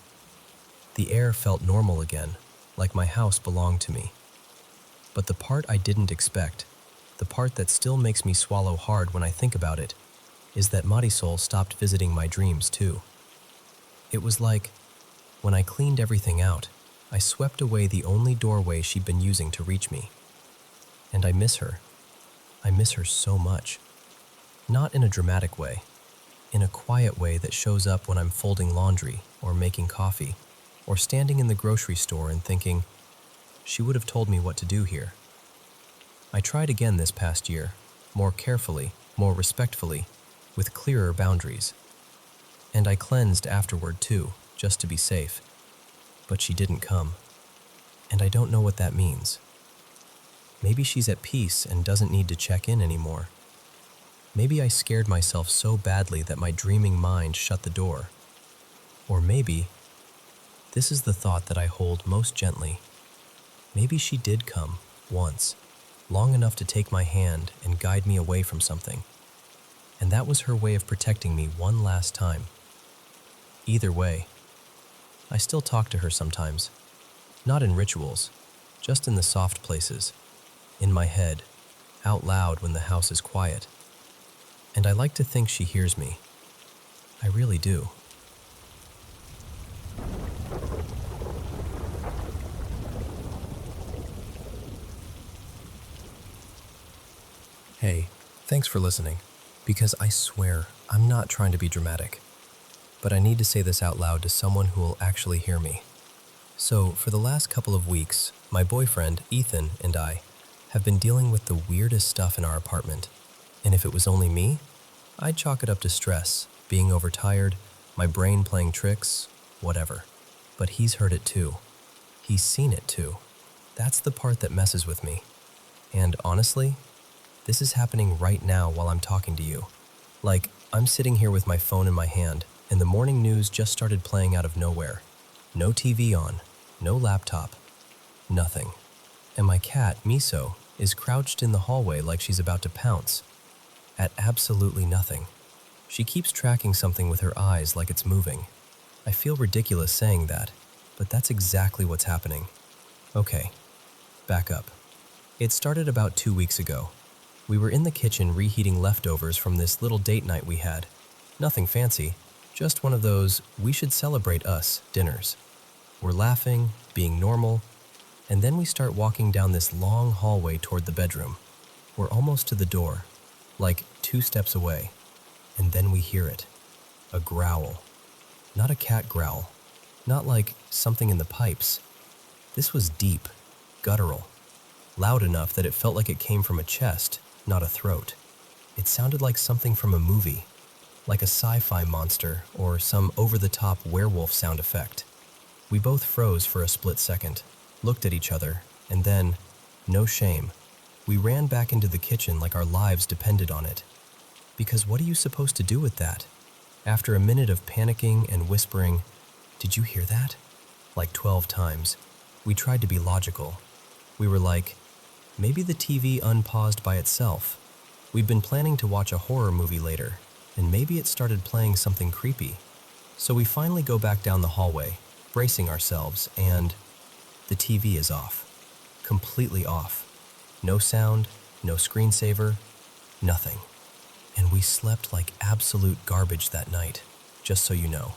The air felt normal again, like my house belonged to me. But the part I didn't expect, the part that still makes me swallow hard when I think about it, is that Marisol stopped visiting my dreams too. It was like, when I cleaned everything out, I swept away the only doorway she'd been using to reach me. And I miss her. I miss her so much. Not in a dramatic way, in a quiet way that shows up when I'm folding laundry or making coffee, or standing in the grocery store and thinking, she would have told me what to do here. I tried again this past year, more carefully, more respectfully, with clearer boundaries. And I cleansed afterward too, just to be safe. But she didn't come. And I don't know what that means. Maybe she's at peace and doesn't need to check in anymore. Maybe I scared myself so badly that my dreaming mind shut the door. Or maybe, this is the thought that I hold most gently. Maybe she did come, once, long enough to take my hand and guide me away from something. And that was her way of protecting me one last time. Either way, I still talk to her sometimes. Not in rituals, just in the soft places. In my head, out loud when the house is quiet. And I like to think she hears me. I really do. Hey, thanks for listening. Because I swear, I'm not trying to be dramatic. But I need to say this out loud to someone who will actually hear me. So, for the last couple of weeks, my boyfriend, Ethan, and I have been dealing with the weirdest stuff in our apartment. And if it was only me, I'd chalk it up to stress, being overtired, my brain playing tricks, whatever. But he's heard it too. He's seen it too. That's the part that messes with me. And honestly, this is happening right now while I'm talking to you. Like, I'm sitting here with my phone in my hand, and the morning news just started playing out of nowhere. No TV on, no laptop, nothing. And my cat, Miso, is crouched in the hallway like she's about to pounce. At absolutely nothing. She keeps tracking something with her eyes like it's moving. I feel ridiculous saying that, but that's exactly what's happening. Okay, back up. It started about 2 weeks ago. We were in the kitchen reheating leftovers from this little date night we had. Nothing fancy, just one of those we should celebrate us dinners. We're laughing, being normal, and then we start walking down this long hallway toward the bedroom. We're almost to the door, like 2 steps away, and then we hear it. A growl. Not a cat growl. Not like something in the pipes. This was deep, guttural, loud enough that it felt like it came from a chest, not a throat. It sounded like something from a movie, like a sci-fi monster or some over-the-top werewolf sound effect. We both froze for a split second, looked at each other, and then, no shame, we ran back into the kitchen like our lives depended on it. Because what are you supposed to do with that? After a minute of panicking and whispering, "Did you hear that?" like 12 times, we tried to be logical. We were like, maybe the TV unpaused by itself. We'd been planning to watch a horror movie later, and maybe it started playing something creepy. So we finally go back down the hallway, bracing ourselves, and the TV is off. Completely off. No sound, no screensaver, nothing. And we slept like absolute garbage that night, just so you know.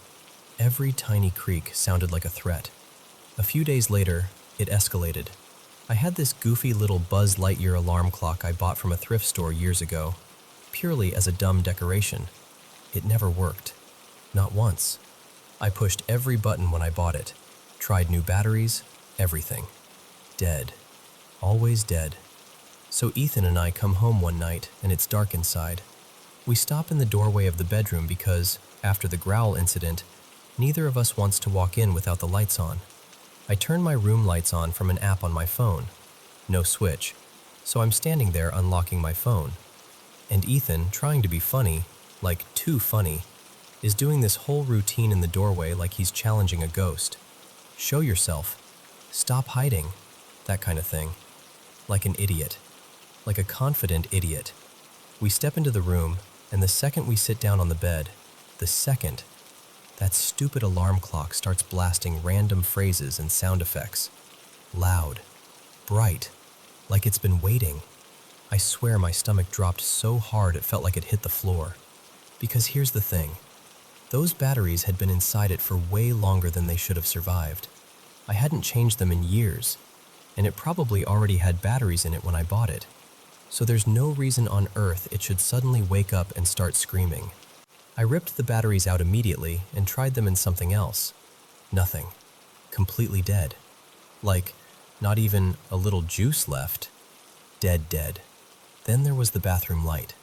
Every tiny creak sounded like a threat. A few days later, it escalated. I had this goofy little Buzz Lightyear alarm clock I bought from a thrift store years ago, purely as a dumb decoration. It never worked. Not once. I pushed every button when I bought it, tried new batteries, everything. Dead. Always dead. So Ethan and I come home one night, and it's dark inside. We stop in the doorway of the bedroom because, after the growl incident, neither of us wants to walk in without the lights on. I turn my room lights on from an app on my phone. No switch, so I'm standing there unlocking my phone. And Ethan, trying to be funny, like too funny, is doing this whole routine in the doorway like he's challenging a ghost. Show yourself. Stop hiding. That kind of thing. Like an idiot. Like a confident idiot. We step into the room, and the second we sit down on the bed, that stupid alarm clock starts blasting random phrases and sound effects. Loud. Bright. Like it's been waiting. I swear my stomach dropped so hard it felt like it hit the floor. Because here's the thing. Those batteries had been inside it for way longer than they should have survived. I hadn't changed them in years, and it probably already had batteries in it when I bought it. So there's no reason on earth it should suddenly wake up and start screaming. I ripped the batteries out immediately and tried them in something else. Nothing. Completely dead. Like, not even a little juice left. Dead. Then there was the bathroom light.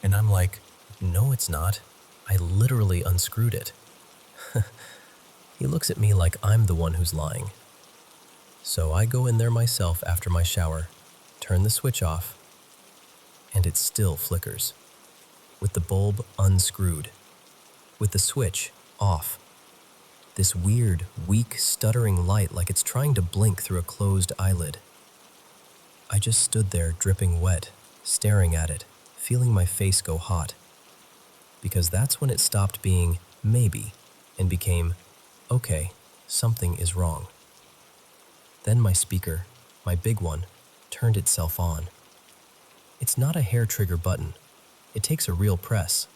And I'm like, no, it's not. I literally unscrewed it. He looks at me like I'm the one who's lying. So I go in there myself after my shower, turn the switch off, and it still flickers. With the bulb unscrewed. With the switch off. This weird, weak, stuttering light like it's trying to blink through a closed eyelid. I just stood there dripping wet, staring at it, feeling my face go hot. Because that's when it stopped being maybe and became, okay, something is wrong. Then my speaker, my big one, turned itself on. It's not a hair trigger button. It takes a real press.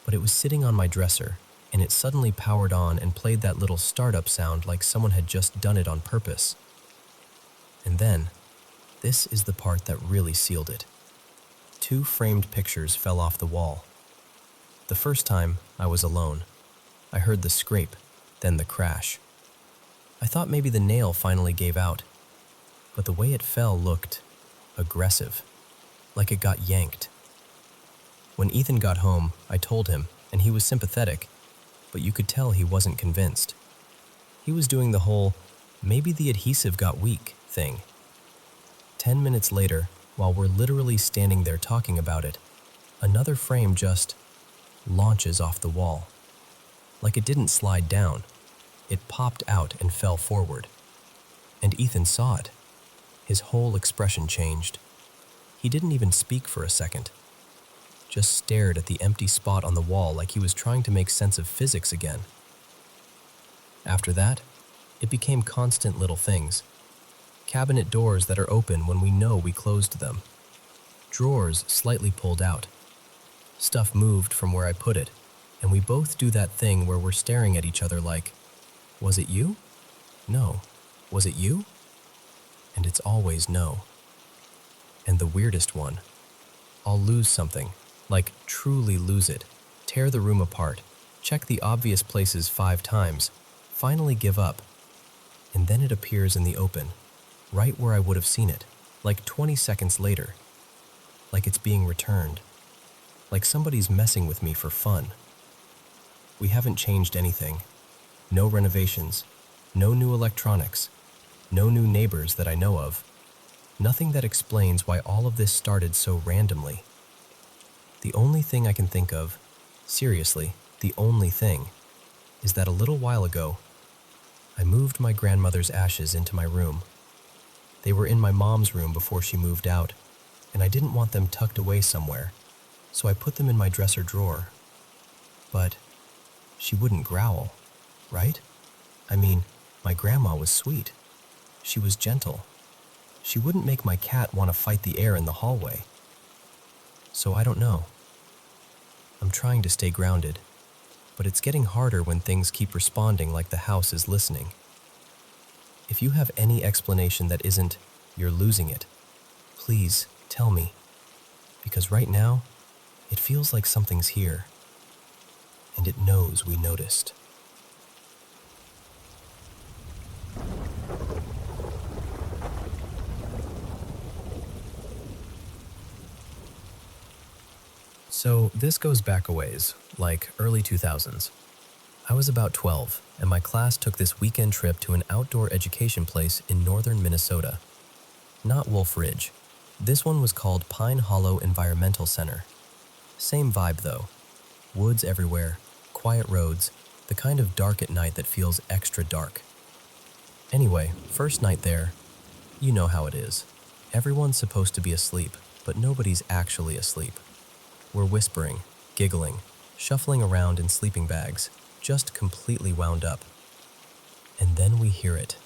But it was sitting on my dresser, and it suddenly powered on and played that little startup sound like someone had just done it on purpose. And then, this is the part that really sealed it. 2 framed pictures fell off the wall. The first time, I was alone. I heard the scrape, then the crash. I thought maybe the nail finally gave out, but the way it fell looked aggressive, like it got yanked. When Ethan got home, I told him, and he was sympathetic, but you could tell he wasn't convinced. He was doing the whole, maybe the adhesive got weak thing. 10 minutes later, while we're literally standing there talking about it, another frame just launches off the wall. Like it didn't slide down. It popped out and fell forward. And Ethan saw it. His whole expression changed. He didn't even speak for a second. Just stared at the empty spot on the wall like he was trying to make sense of physics again. After that, it became constant little things. Cabinet doors that are open when we know we closed them. Drawers slightly pulled out. Stuff moved from where I put it, and we both do that thing where we're staring at each other like, was it you? No. Was it you? And it's always no. And the weirdest one, I'll lose something, like truly lose it, tear the room apart, check the obvious places 5 times, finally give up, and then it appears in the open, right where I would have seen it, like 20 seconds later, like it's being returned, like somebody's messing with me for fun. We haven't changed anything. No renovations, no new electronics, no new neighbors that I know of. Nothing that explains why all of this started so randomly. The only thing I can think of, seriously, the only thing, is that a little while ago, I moved my grandmother's ashes into my room. They were in my mom's room before she moved out, and I didn't want them tucked away somewhere, so I put them in my dresser drawer. But she wouldn't growl, right? I mean, my grandma was sweet. She was gentle. She wouldn't make my cat want to fight the air in the hallway. So I don't know. I'm trying to stay grounded, but it's getting harder when things keep responding like the house is listening. If you have any explanation that isn't, you're losing it, please tell me. Because right now, it feels like something's here, and it knows we noticed. So this goes back a ways, like early 2000s. I was about 12, and my class took this weekend trip to an outdoor education place in northern Minnesota. Not Wolf Ridge. This one was called Pine Hollow Environmental Center. Same vibe though. Woods everywhere, quiet roads, the kind of dark at night that feels extra dark. Anyway, first night there, you know how it is. Everyone's supposed to be asleep, but nobody's actually asleep. We're whispering, giggling, shuffling around in sleeping bags, just completely wound up. And then we hear it.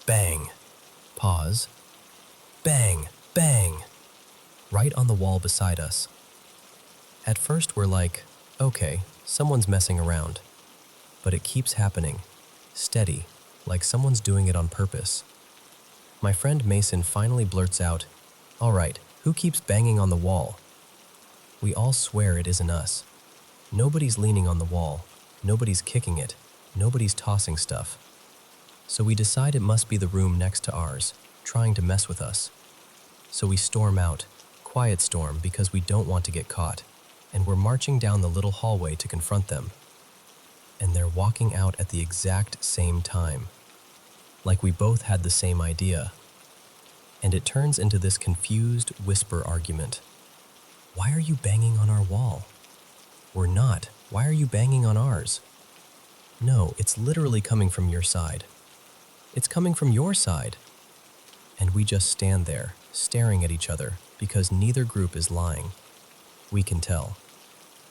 Bang. Pause. Bang, bang. Right on the wall beside us. At first we're like, okay, someone's messing around. But it keeps happening, steady, like someone's doing it on purpose. My friend Mason finally blurts out, "All right, who keeps banging on the wall?" We all swear it isn't us. Nobody's leaning on the wall, nobody's kicking it, nobody's tossing stuff. So we decide it must be the room next to ours, trying to mess with us. So we storm out, quiet storm because we don't want to get caught, and we're marching down the little hallway to confront them. And they're walking out at the exact same time. Like we both had the same idea. And it turns into this confused whisper argument. Why are you banging on our wall? We're not. Why are you banging on ours? No, it's literally coming from your side. It's coming from your side. And we just stand there, staring at each other, because neither group is lying. We can tell.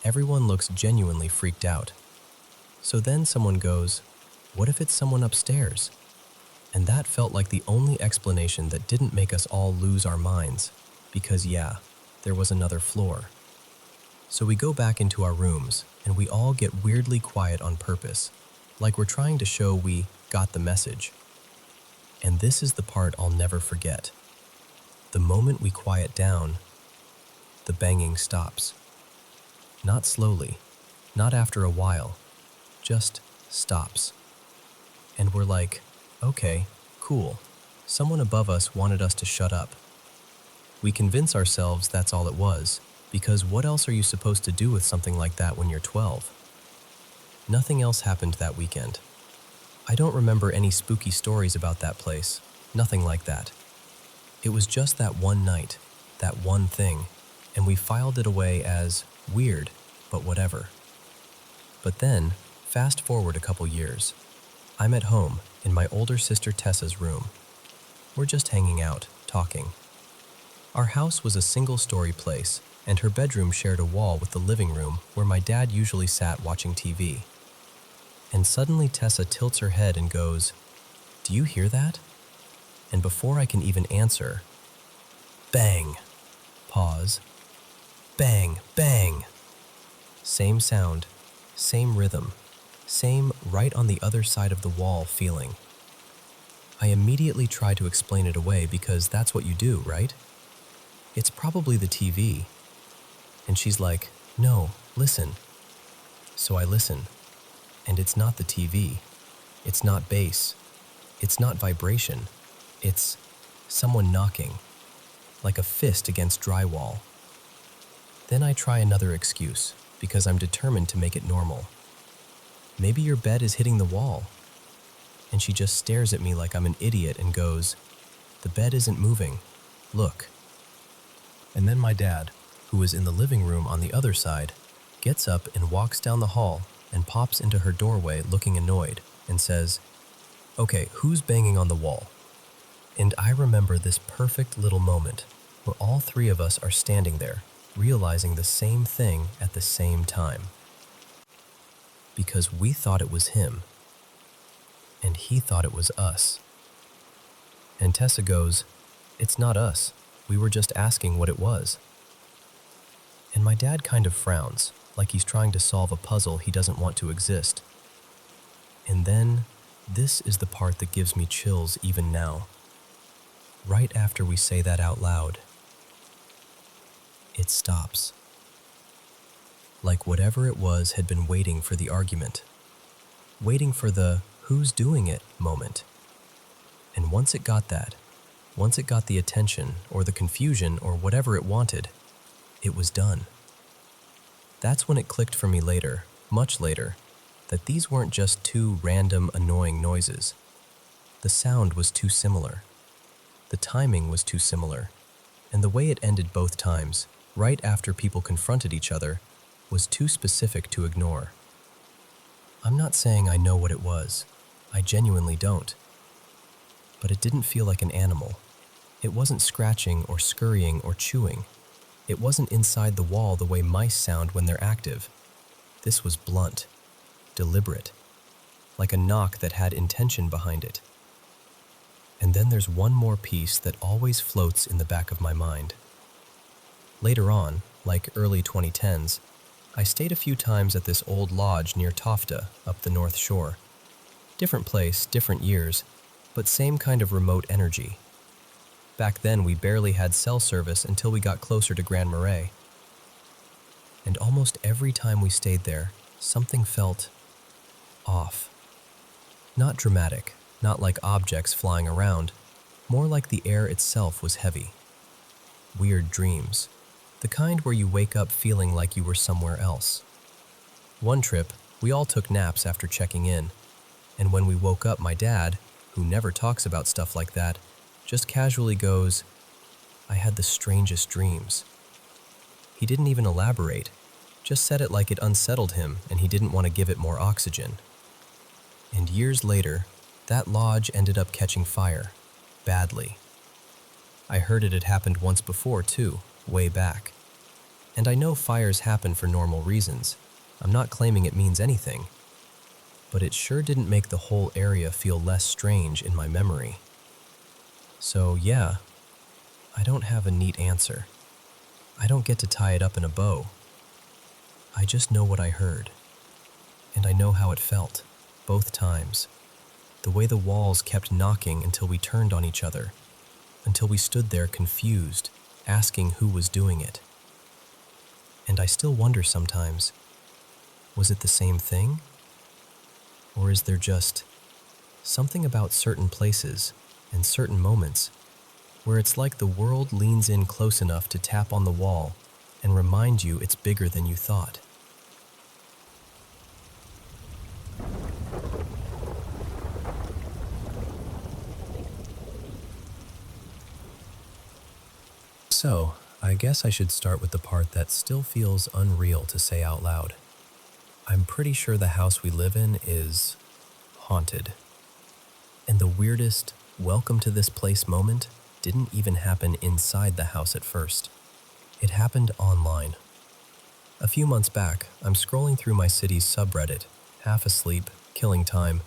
Everyone looks genuinely freaked out. So then someone goes, "What if it's someone upstairs?" And that felt like the only explanation that didn't make us all lose our minds, because yeah, there was another floor. So we go back into our rooms, and we all get weirdly quiet on purpose, like we're trying to show we got the message. And this is the part I'll never forget. The moment we quiet down, the banging stops. Not slowly, not after a while, just stops. And we're like, okay, cool. Someone above us wanted us to shut up. We convince ourselves that's all it was, because what else are you supposed to do with something like that when you're 12? Nothing else happened that weekend. I don't remember any spooky stories about that place, nothing like that. It was just that one night, that one thing, and we filed it away as weird, but whatever. But then, fast forward a couple years. I'm at home, in my older sister Tessa's room. We're just hanging out, talking. Our house was a single-story place, and her bedroom shared a wall with the living room where my dad usually sat watching TV. And suddenly Tessa tilts her head and goes, "Do you hear that?" And before I can even answer, bang, pause, bang, bang. Same sound, same rhythm, same right on the other side of the wall feeling. I immediately try to explain it away because that's what you do, right? It's probably the TV. And she's like, "No, listen." So I listen, and it's not the TV. It's not bass. It's not vibration. It's someone knocking, like a fist against drywall. Then I try another excuse, because I'm determined to make it normal. "Maybe your bed is hitting the wall." And she just stares at me like I'm an idiot and goes, "The bed isn't moving. Look." And then my dad, who was in the living room on the other side, gets up and walks down the hall and pops into her doorway looking annoyed and says, "Okay, who's banging on the wall?" And I remember this perfect little moment where all three of us are standing there, realizing the same thing at the same time. Because we thought it was him, and he thought it was us. And Tessa goes, "It's not us. We were just asking what it was." And my dad kind of frowns, like he's trying to solve a puzzle he doesn't want to exist. And then, this is the part that gives me chills even now. Right after we say that out loud, it stops. Like whatever it was had been waiting for the argument, waiting for the "who's doing it" moment. And once it got the attention or the confusion or whatever it wanted, it was done. That's when it clicked for me later, much later, that these weren't just two random annoying noises. The sound was too similar. The timing was too similar. And the way it ended both times, right after people confronted each other, was too specific to ignore. I'm not saying I know what it was. I genuinely don't. But it didn't feel like an animal. It wasn't scratching or scurrying or chewing. It wasn't inside the wall the way mice sound when they're active. This was blunt, deliberate, like a knock that had intention behind it. And then there's one more piece that always floats in the back of my mind. Later on, like early 2010s, I stayed a few times at this old lodge near Tofta, up the North Shore. Different place, different years, but same kind of remote energy. Back then, we barely had cell service until we got closer to Grand Marais. And almost every time we stayed there, something felt off. Not dramatic, not like objects flying around, more like the air itself was heavy. Weird dreams, the kind where you wake up feeling like you were somewhere else. One trip, we all took naps after checking in, and when we woke up, my dad, who never talks about stuff like that, just casually goes, "I had the strangest dreams." He didn't even elaborate, just said it like it unsettled him and he didn't want to give it more oxygen. And years later, that lodge ended up catching fire, badly. I heard it had happened once before too, way back. And I know fires happen for normal reasons. I'm not claiming it means anything. But it sure didn't make the whole area feel less strange in my memory. So yeah, I don't have a neat answer. I don't get to tie it up in a bow. I just know what I heard. And I know how it felt, both times. The way the walls kept knocking until we turned on each other, until we stood there confused, asking who was doing it. And I still wonder sometimes, was it the same thing? Or is there just something about certain places and certain moments where it's like the world leans in close enough to tap on the wall and remind you it's bigger than you thought? So, I guess I should start with the part that still feels unreal to say out loud. I'm pretty sure the house we live in is haunted. And the weirdest "welcome to this place" moment didn't even happen inside the house at first. It happened online. A few months back, I'm scrolling through my city's subreddit, half asleep, killing time,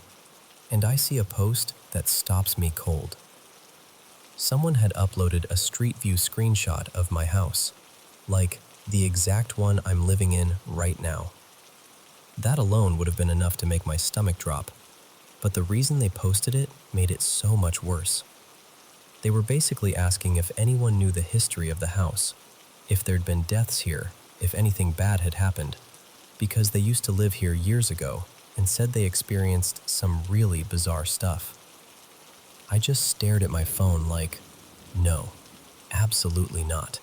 and I see a post that stops me cold. Someone had uploaded a street view screenshot of my house, like the exact one I'm living in right now. That alone would have been enough to make my stomach drop, but the reason they posted it made it so much worse. They were basically asking if anyone knew the history of the house, if there'd been deaths here, if anything bad had happened, because they used to live here years ago and said they experienced some really bizarre stuff. I just stared at my phone like, no, absolutely not.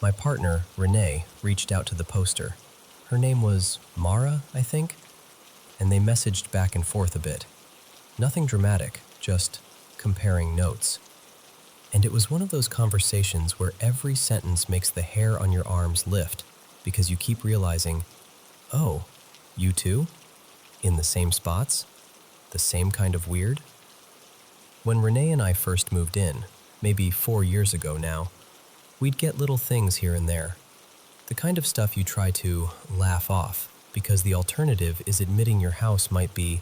My partner, Renee, reached out to the poster. Her name was Mara, I think, and they messaged back and forth a bit. Nothing dramatic, just comparing notes. And it was one of those conversations where every sentence makes the hair on your arms lift because you keep realizing, oh, you too? In the same spots? The same kind of weird? When Renee and I first moved in, maybe 4 years ago now, we'd get little things here and there. The kind of stuff you try to laugh off because the alternative is admitting your house might be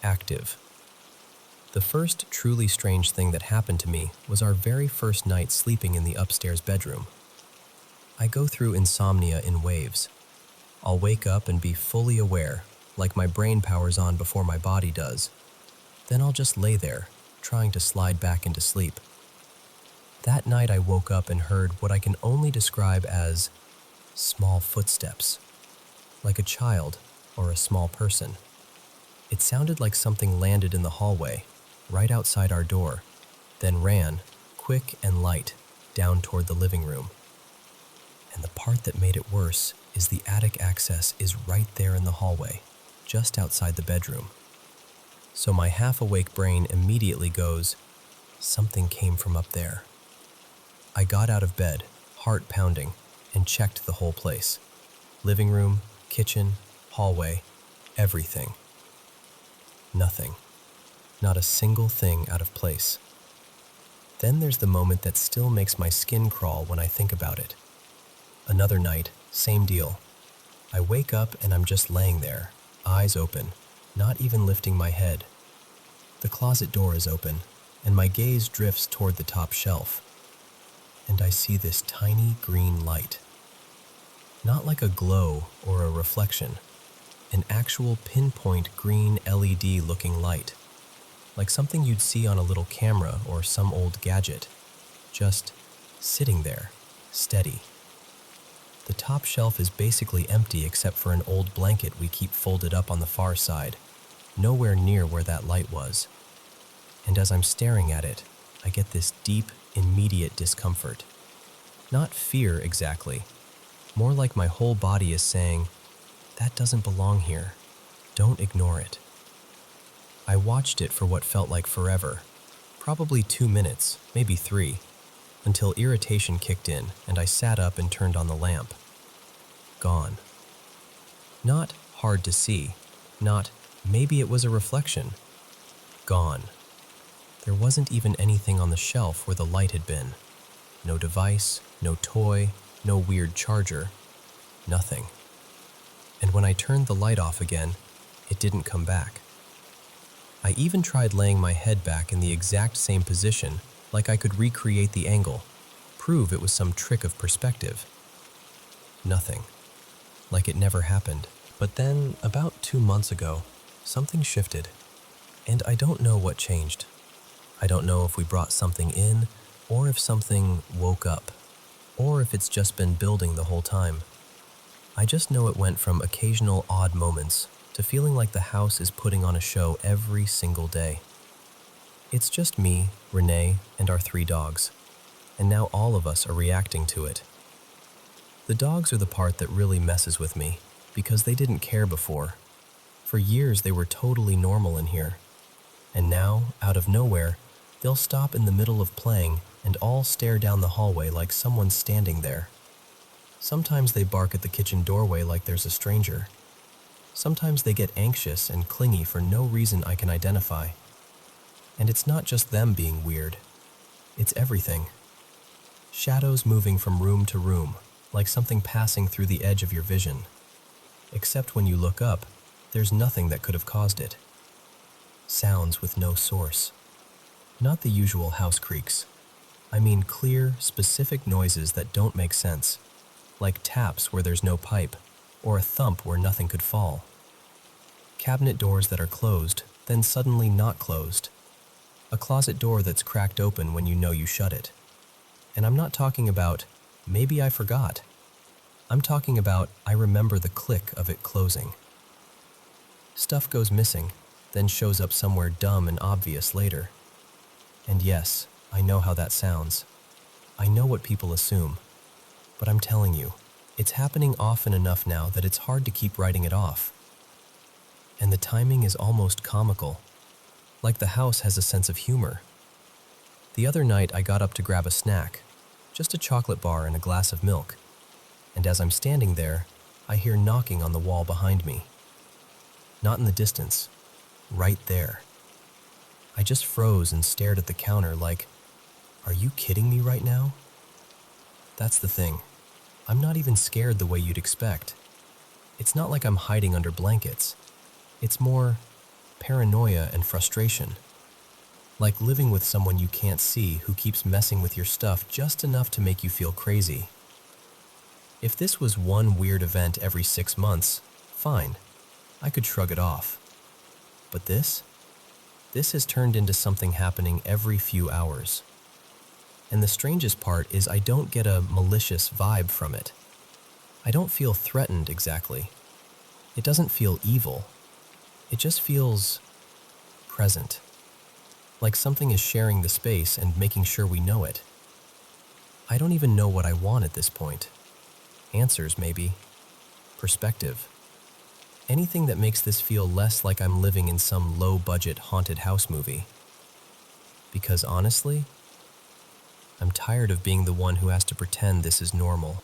active. The first truly strange thing that happened to me was our very first night sleeping in the upstairs bedroom. I go through insomnia in waves. I'll wake up and be fully aware, like my brain powers on before my body does. Then I'll just lay there, trying to slide back into sleep. That night I woke up and heard what I can only describe as small footsteps, like a child or a small person. It sounded like something landed in the hallway, right outside our door, then ran, quick and light, down toward the living room. And the part that made it worse is the attic access is right there in the hallway, just outside the bedroom. So my half-awake brain immediately goes, something came from up there. I got out of bed, heart pounding, and checked the whole place. Living room, kitchen, hallway, everything. Nothing. Not a single thing out of place. Then there's the moment that still makes my skin crawl when I think about it. Another night, same deal. I wake up and I'm just laying there, eyes open, not even lifting my head. The closet door is open, and my gaze drifts toward the top shelf. And I see this tiny green light. Not like a glow or a reflection, an actual pinpoint green LED-looking light, like something you'd see on a little camera or some old gadget, just sitting there, steady. The top shelf is basically empty except for an old blanket we keep folded up on the far side, nowhere near where that light was. And as I'm staring at it, I get this deep, immediate discomfort. Not fear exactly, more like my whole body is saying, that doesn't belong here. Don't ignore it. I watched it for what felt like forever, probably 2 minutes, maybe 3, until irritation kicked in and I sat up and turned on the lamp. Gone. Not hard to see, not maybe it was a reflection. Gone. There wasn't even anything on the shelf where the light had been. No device, no toy, no weird charger, nothing. And when I turned the light off again, it didn't come back. I even tried laying my head back in the exact same position, like I could recreate the angle, prove it was some trick of perspective. Nothing. Like it never happened. But then, about 2 months ago, something shifted. And I don't know what changed. I don't know if we brought something in, or if something woke up, or if it's just been building the whole time. I just know it went from occasional odd moments to feeling like the house is putting on a show every single day. It's just me, Renee, and our 3 dogs, and now all of us are reacting to it. The dogs are the part that really messes with me, because they didn't care before. For years they were totally normal in here, and now, out of nowhere, they'll stop in the middle of playing and all stare down the hallway like someone's standing there. Sometimes they bark at the kitchen doorway like there's a stranger. Sometimes they get anxious and clingy for no reason I can identify. And it's not just them being weird. It's everything. Shadows moving from room to room, like something passing through the edge of your vision. Except when you look up, there's nothing that could have caused it. Sounds with no source. Not the usual house creaks. I mean clear, specific noises that don't make sense, like taps where there's no pipe, or a thump where nothing could fall. Cabinet doors that are closed, then suddenly not closed. A closet door that's cracked open when you know you shut it. And I'm not talking about, maybe I forgot. I'm talking about I remember the click of it closing. Stuff goes missing, then shows up somewhere dumb and obvious later. And yes, I know how that sounds. I know what people assume. But I'm telling you, it's happening often enough now that it's hard to keep writing it off. And the timing is almost comical, like the house has a sense of humor. The other night I got up to grab a snack, just a chocolate bar and a glass of milk. And as I'm standing there, I hear knocking on the wall behind me. Not in the distance, right there. I just froze and stared at the counter like, are you kidding me right now? That's the thing. I'm not even scared the way you'd expect. It's not like I'm hiding under blankets. It's more paranoia and frustration. Like living with someone you can't see who keeps messing with your stuff just enough to make you feel crazy. If this was one weird event every 6 months, fine. I could shrug it off. But this has turned into something happening every few hours. And the strangest part is I don't get a malicious vibe from it. I don't feel threatened exactly. It doesn't feel evil. It just feels present. Like something is sharing the space and making sure we know it. I don't even know what I want at this point. Answers, maybe. Perspective. Anything that makes this feel less like I'm living in some low-budget haunted house movie. Because honestly, I'm tired of being the one who has to pretend this is normal.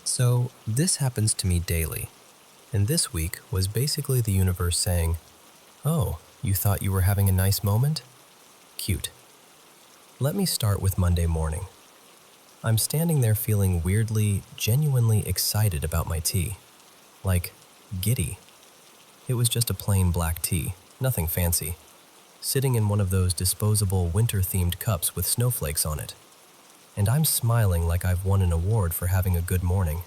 So, this happens to me daily. And this week was basically the universe saying, "Oh, you thought you were having a nice moment? Cute." Let me start with Monday morning. I'm standing there feeling weirdly, genuinely excited about my tea. Like, giddy. It was just a plain black tea, nothing fancy, sitting in one of those disposable winter-themed cups with snowflakes on it. And I'm smiling like I've won an award for having a good morning.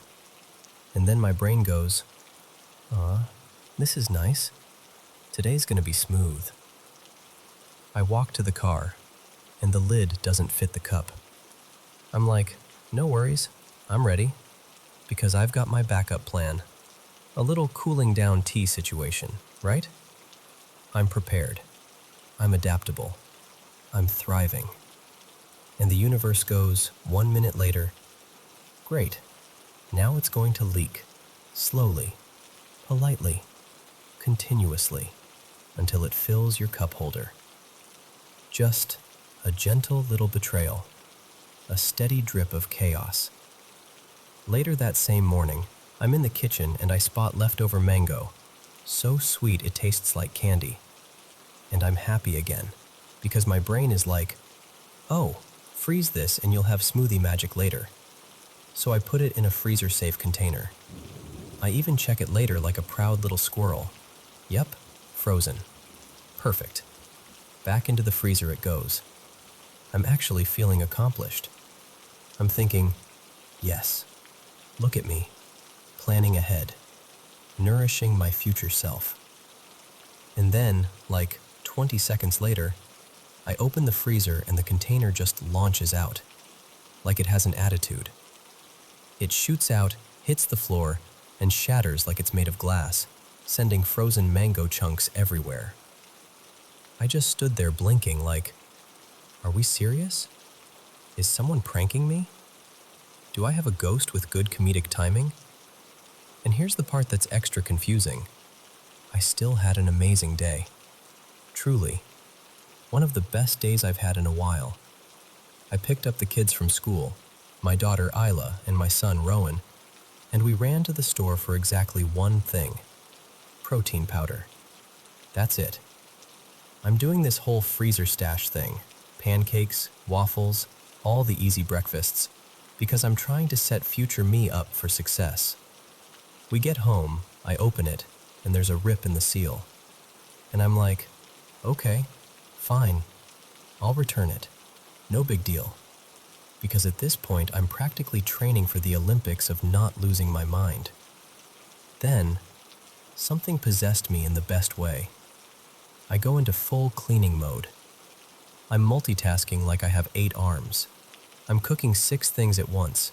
And then my brain goes, this is nice. Today's gonna be smooth. I walk to the car, and the lid doesn't fit the cup. I'm like, no worries, I'm ready, because I've got my backup plan. A little cooling down tea situation, right? I'm prepared. I'm adaptable. I'm thriving. And the universe goes, 1 minute later, great, now it's going to leak, slowly, politely, continuously, until it fills your cup holder. Just a gentle little betrayal, a steady drip of chaos. Later that same morning, I'm in the kitchen and I spot leftover mango, so sweet it tastes like candy. And I'm happy again, because my brain is like, oh, freeze this and you'll have smoothie magic later. So I put it in a freezer-safe container. I even check it later like a proud little squirrel. Yep, frozen. Perfect. Back into the freezer it goes. I'm actually feeling accomplished. I'm thinking, yes, look at me, planning ahead, nourishing my future self. And then, like 20 seconds later, I open the freezer and the container just launches out, like it has an attitude. It shoots out, hits the floor, and shatters like it's made of glass, sending frozen mango chunks everywhere. I just stood there blinking like, are we serious? Is someone pranking me? Do I have a ghost with good comedic timing? And here's the part that's extra confusing. I still had an amazing day. Truly. One of the best days I've had in a while. I picked up the kids from school, my daughter Isla and my son Rowan, and we ran to the store for exactly one thing: protein powder. That's it. I'm doing this whole freezer stash thing, pancakes, waffles, all the easy breakfasts, because I'm trying to set future me up for success. We get home, I open it, and there's a rip in the seal. And I'm like, okay, fine, I'll return it. No big deal. Because at this point, I'm practically training for the Olympics of not losing my mind. Then, something possessed me in the best way. I go into full cleaning mode. I'm multitasking like I have 8 arms. I'm cooking 6 things at once.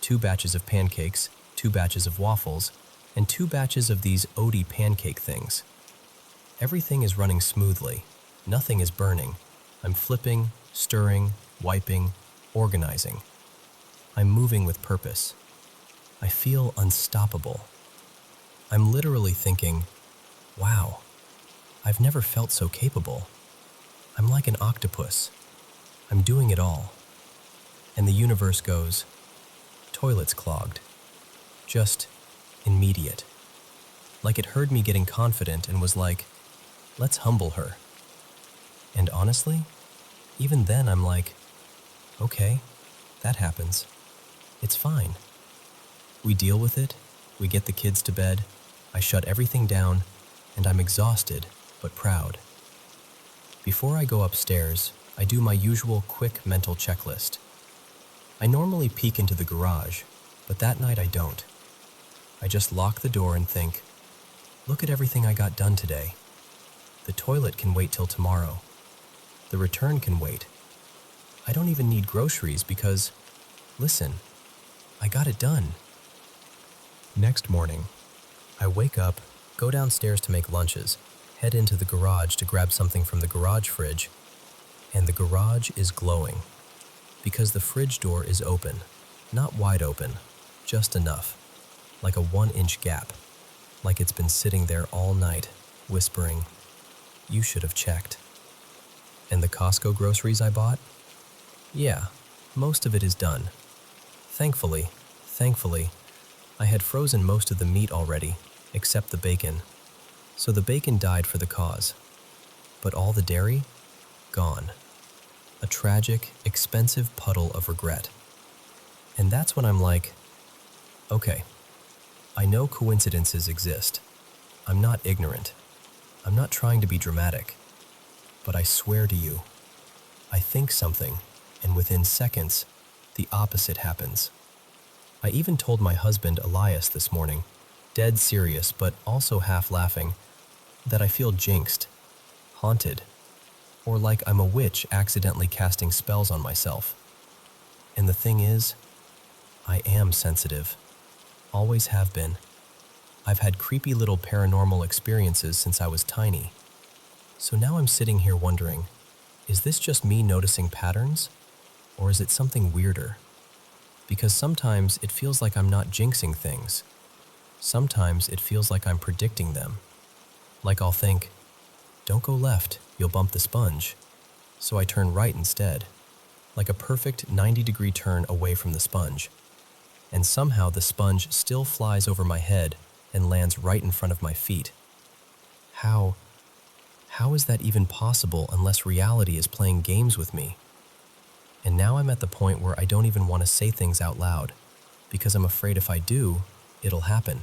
2 batches of pancakes, 2 batches of waffles, and 2 batches of these Odie pancake things. Everything is running smoothly. Nothing is burning. I'm flipping, stirring, wiping, organizing. I'm moving with purpose. I feel unstoppable. I'm literally thinking, wow, I've never felt so capable. I'm like an octopus. I'm doing it all. And the universe goes, toilet's clogged. Just immediate. Like it heard me getting confident and was like, let's humble her. And honestly, even then I'm like, okay, that happens. It's fine. We deal with it, we get the kids to bed, I shut everything down, and I'm exhausted but proud. Before I go upstairs, I do my usual quick mental checklist. I normally peek into the garage, but that night I don't. I just lock the door and think, look at everything I got done today. The toilet can wait till tomorrow. The return can wait. I don't even need groceries because, listen, I got it done. Next morning, I wake up, go downstairs to make lunches, head into the garage to grab something from the garage fridge, and the garage is glowing because the fridge door is open, not wide open, just enough, like a 1-inch gap, like it's been sitting there all night, whispering, you should have checked. And the Costco groceries I bought? Yeah, most of it is done. Thankfully, I had frozen most of the meat already, except the bacon. So the bacon died for the cause. But all the dairy? Gone. A tragic, expensive puddle of regret. And that's when I'm like, okay, I know coincidences exist. I'm not ignorant. I'm not trying to be dramatic. But I swear to you, I think something, and within seconds, the opposite happens. I even told my husband Elias this morning, dead serious but also half laughing, that I feel jinxed, haunted, or like I'm a witch accidentally casting spells on myself. And the thing is, I am sensitive. Always have been. I've had creepy little paranormal experiences since I was tiny. So now I'm sitting here wondering, is this just me noticing patterns? Or is it something weirder? Because sometimes it feels like I'm not jinxing things. Sometimes it feels like I'm predicting them. Like I'll think, don't go left, you'll bump the sponge. So I turn right instead, like a perfect 90-degree turn away from the sponge. And somehow the sponge still flies over my head and lands right in front of my feet. How is that even possible unless reality is playing games with me? And now I'm at the point where I don't even want to say things out loud, because I'm afraid if I do, it'll happen.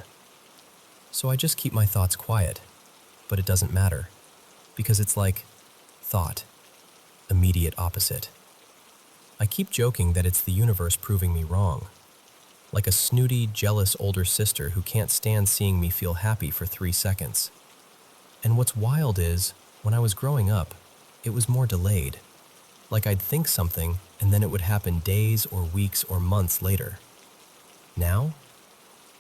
So I just keep my thoughts quiet, but it doesn't matter, because it's like thought, immediate opposite. I keep joking that it's the universe proving me wrong, like a snooty, jealous older sister who can't stand seeing me feel happy for 3 seconds. And what's wild is, when I was growing up, it was more delayed. Like I'd think something, and then it would happen days or weeks or months later. Now,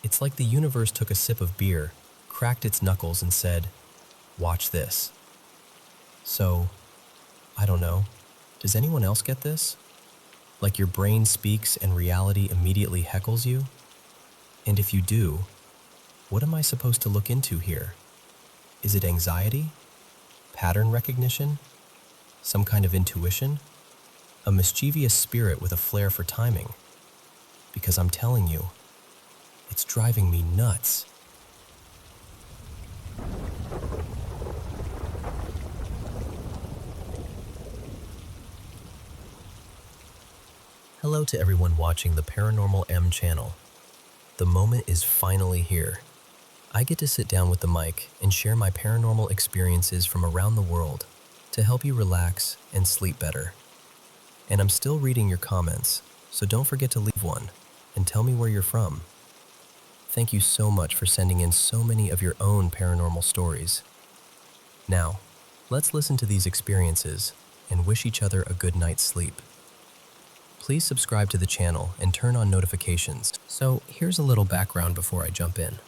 it's like the universe took a sip of beer, cracked its knuckles and said, watch this. So, I don't know, does anyone else get this? Like your brain speaks and reality immediately heckles you? And if you do, what am I supposed to look into here? Is it anxiety? Pattern recognition? Some kind of intuition? A mischievous spirit with a flair for timing? Because I'm telling you, it's driving me nuts. Hello to everyone watching the Paranormal M channel. The moment is finally here. I get to sit down with the mic and share my paranormal experiences from around the world to help you relax and sleep better. And I'm still reading your comments, so don't forget to leave one and tell me where you're from. Thank you so much for sending in so many of your own paranormal stories. Now, Let's listen to these experiences and wish each other a good night's sleep. Please subscribe to the channel and turn on notifications. So here's a little background before I jump in.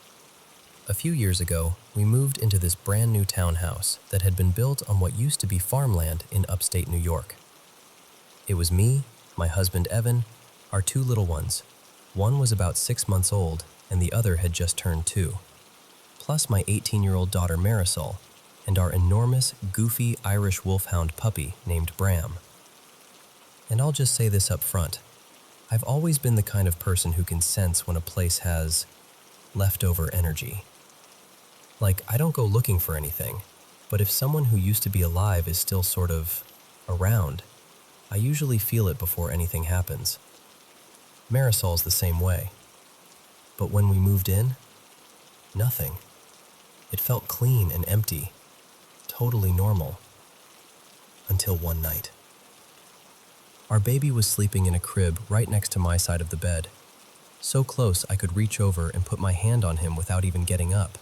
A few years ago, we moved into this brand new townhouse that had been built on what used to be farmland in upstate New York. It was me, my husband Evan, our two little ones. One was about 6 months old and the other had just turned 2. Plus my 18-year-old daughter Marisol and our enormous, goofy Irish wolfhound puppy named Bram. And I'll just say this up front. I've always been the kind of person who can sense when a place has leftover energy. Like, I don't go looking for anything, but if someone who used to be alive is still sort of around, I usually feel it before anything happens. Marisol's the same way. But when we moved in, nothing. It felt clean and empty, totally normal. Until one night. Our baby was sleeping in a crib right next to my side of the bed, so close I could reach over and put my hand on him without even getting up.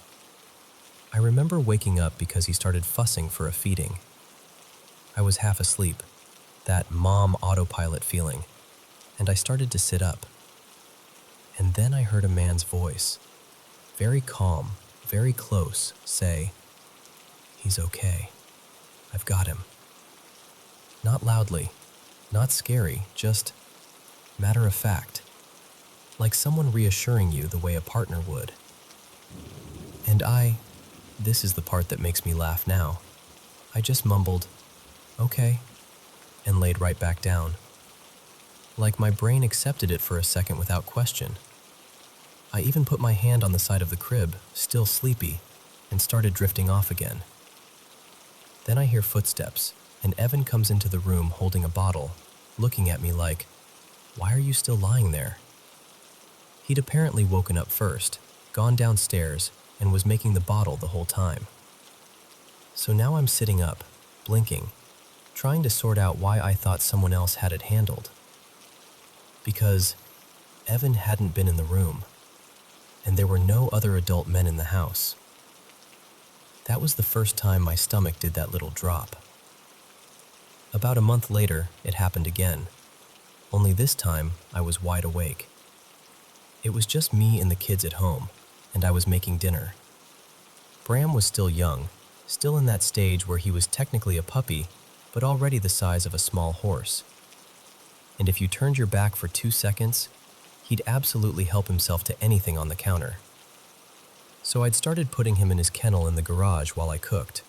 I remember waking up because he started fussing for a feeding. I was half asleep, that mom autopilot feeling, and I started to sit up. And then I heard a man's voice, very calm, very close, say, "He's okay. I've got him." Not loudly, not scary, just matter of fact, like someone reassuring you the way a partner would. And this is the part that makes me laugh now, I just mumbled, "Okay," and laid right back down. Like my brain accepted it for a second without question. I even put my hand on the side of the crib, still sleepy, and started drifting off again. Then I hear footsteps, and Evan comes into the room holding a bottle, looking at me like, "Why are you still lying there?" He'd apparently woken up first, gone downstairs, and was making the bottle the whole time. So now I'm sitting up, blinking, trying to sort out why I thought someone else had it handled. Because Evan hadn't been in the room, and there were no other adult men in the house. That was the first time my stomach did that little drop. About a month later, it happened again, only this time I was wide awake. It was just me and the kids at home, and I was making dinner. Bram was still young, still in that stage where he was technically a puppy, but already the size of a small horse. And if you turned your back for 2 seconds, he'd absolutely help himself to anything on the counter. So I'd started putting him in his kennel in the garage while I cooked.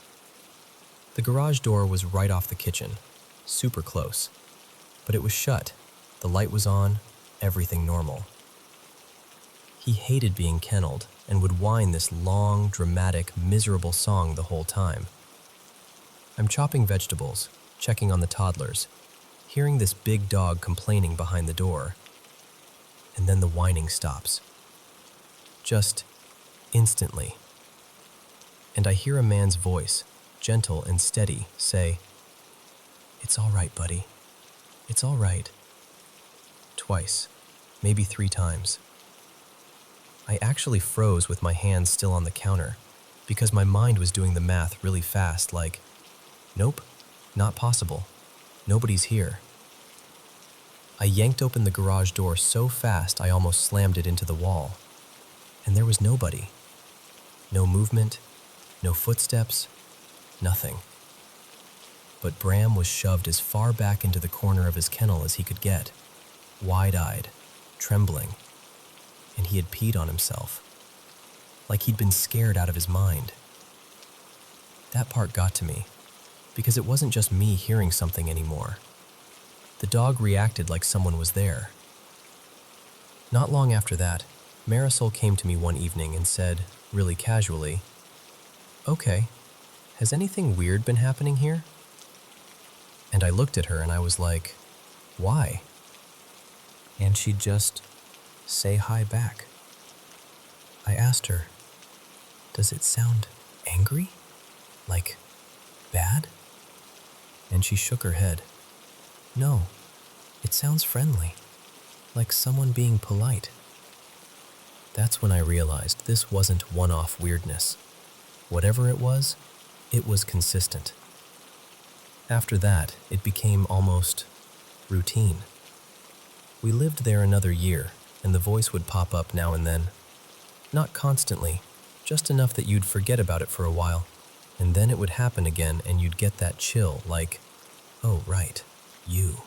The garage door was right off the kitchen, super close, but it was shut, the light was on, everything normal. He hated being kenneled and would whine this long, dramatic, miserable song the whole time. I'm chopping vegetables, checking on the toddlers, hearing this big dog complaining behind the door. And then the whining stops. Just instantly. And I hear a man's voice, gentle and steady, say, "It's all right, buddy. It's all right." Twice, maybe 3 times. I actually froze with my hands still on the counter because my mind was doing the math really fast, like, nope, not possible. Nobody's here. I yanked open the garage door so fast I almost slammed it into the wall. And there was nobody. No movement, no footsteps, nothing. But Bram was shoved as far back into the corner of his kennel as he could get, wide-eyed, trembling, and he had peed on himself, like he'd been scared out of his mind. That part got to me, because it wasn't just me hearing something anymore. The dog reacted like someone was there. Not long after that, Marisol came to me one evening and said, really casually, "Okay, has anything weird been happening here?" And I looked at her and I was like, "Why?" And she'd just say hi back. I asked her, "Does it sound angry? Like bad?" And she shook her head. "No, it sounds friendly, like someone being polite." That's when I realized this wasn't one-off weirdness. Whatever it was consistent. After that, it became almost routine. We lived there another year, and the voice would pop up now and then. Not constantly, just enough that you'd forget about it for a while, and then it would happen again and you'd get that chill like, oh right, you.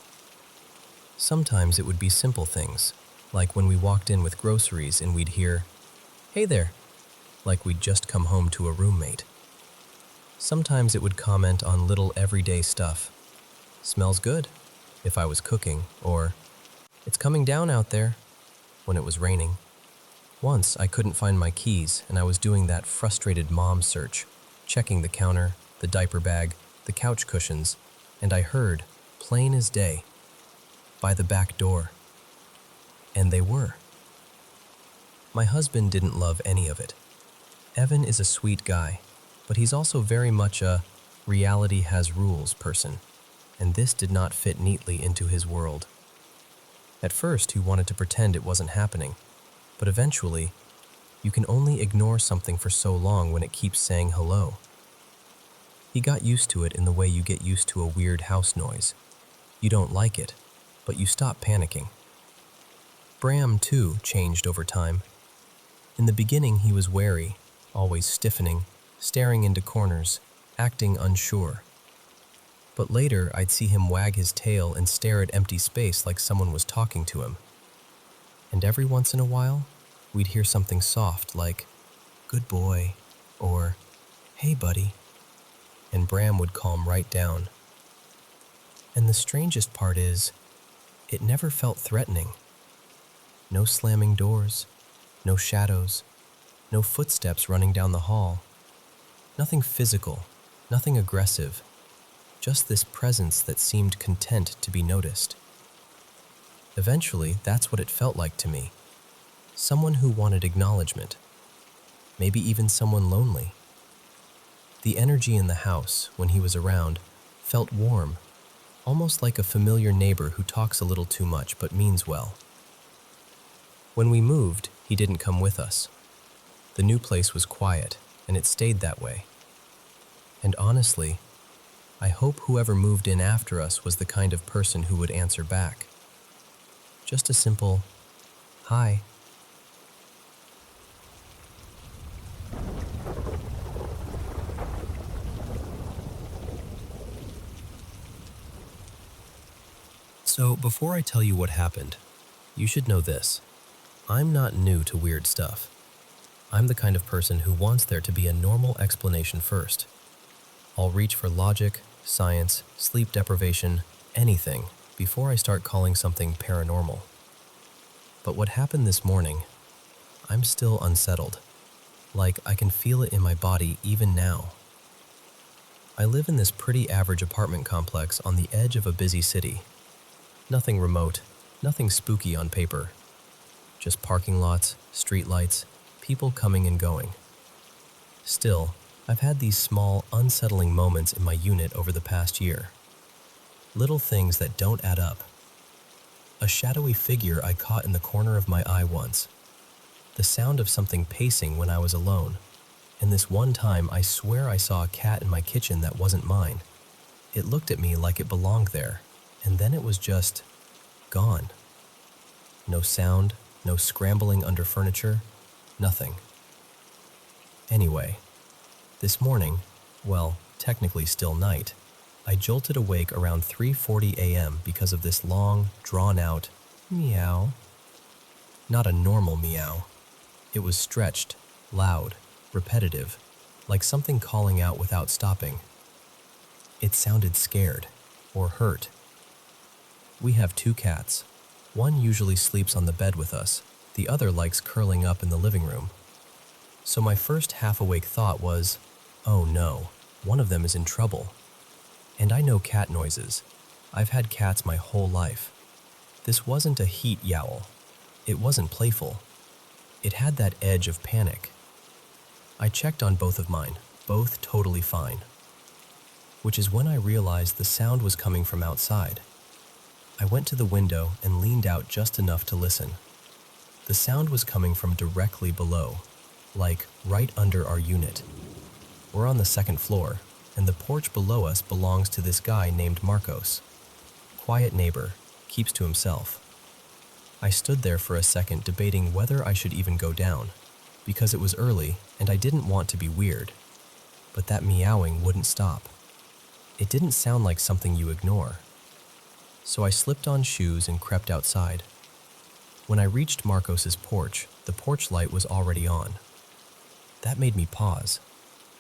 Sometimes it would be simple things, like when we walked in with groceries and we'd hear, hey there, like we'd just come home to a roommate. Sometimes it would comment on little everyday stuff. Smells good, if I was cooking, or it's coming down out there, when it was raining. Once I couldn't find my keys and I was doing that frustrated mom search, checking the counter, the diaper bag, the couch cushions, and I heard, plain as day, by the back door. And they were. My husband didn't love any of it. Evan is a sweet guy, but he's also very much a reality has rules person, and this did not fit neatly into his world. At first, he wanted to pretend it wasn't happening, but eventually, you can only ignore something for so long when it keeps saying hello. He got used to it in the way you get used to a weird house noise. You don't like it, but you stop panicking. Bram, too, changed over time. In the beginning, he was wary, always stiffening, staring into corners, acting unsure. But later, I'd see him wag his tail and stare at empty space like someone was talking to him. And every once in a while, we'd hear something soft like, good boy, or, hey buddy, and Bram would calm right down. And the strangest part is, it never felt threatening. No slamming doors, no shadows, no footsteps running down the hall. Nothing physical, nothing aggressive, just this presence that seemed content to be noticed. Eventually, that's what it felt like to me. Someone who wanted acknowledgement. Maybe even someone lonely. The energy in the house, when he was around, felt warm, almost like a familiar neighbor who talks a little too much but means well. When we moved, he didn't come with us. The new place was quiet, and it stayed that way. And honestly, I hope whoever moved in after us was the kind of person who would answer back. Just a simple, hi. So before I tell you what happened, you should know this. I'm not new to weird stuff. I'm the kind of person who wants there to be a normal explanation first. I'll reach for logic, science, sleep deprivation, anything, before I start calling something paranormal. But what happened this morning, I'm still unsettled. Like I can feel it in my body even now. I live in this pretty average apartment complex on the edge of a busy city. Nothing remote, nothing spooky on paper. Just parking lots, street lights, people coming and going. Still, I've had these small, unsettling moments in my unit over the past year. Little things that don't add up. A shadowy figure I caught in the corner of my eye once. The sound of something pacing when I was alone. And this one time I swear I saw a cat in my kitchen that wasn't mine. It looked at me like it belonged there, and then it was just gone. No sound, no scrambling under furniture, nothing. Anyway, this morning, well, technically still night, I jolted awake around 3:40 a.m. because of this long, drawn-out meow. Not a normal meow. It was stretched, loud, repetitive, like something calling out without stopping. It sounded scared, or hurt. We have 2 cats. One usually sleeps on the bed with us, the other likes curling up in the living room. So my first half-awake thought was, oh no, one of them is in trouble. And I know cat noises. I've had cats my whole life. This wasn't a heat yowl. It wasn't playful. It had that edge of panic. I checked on both of mine, both totally fine. Which is when I realized the sound was coming from outside. I went to the window and leaned out just enough to listen. The sound was coming from directly below, like right under our unit. We're on the 2nd floor, and the porch below us belongs to this guy named Marcos. Quiet neighbor, keeps to himself. I stood there for a second debating whether I should even go down, because it was early and I didn't want to be weird. But that meowing wouldn't stop. It didn't sound like something you ignore. So I slipped on shoes and crept outside. When I reached Marcos's porch, the porch light was already on. That made me pause.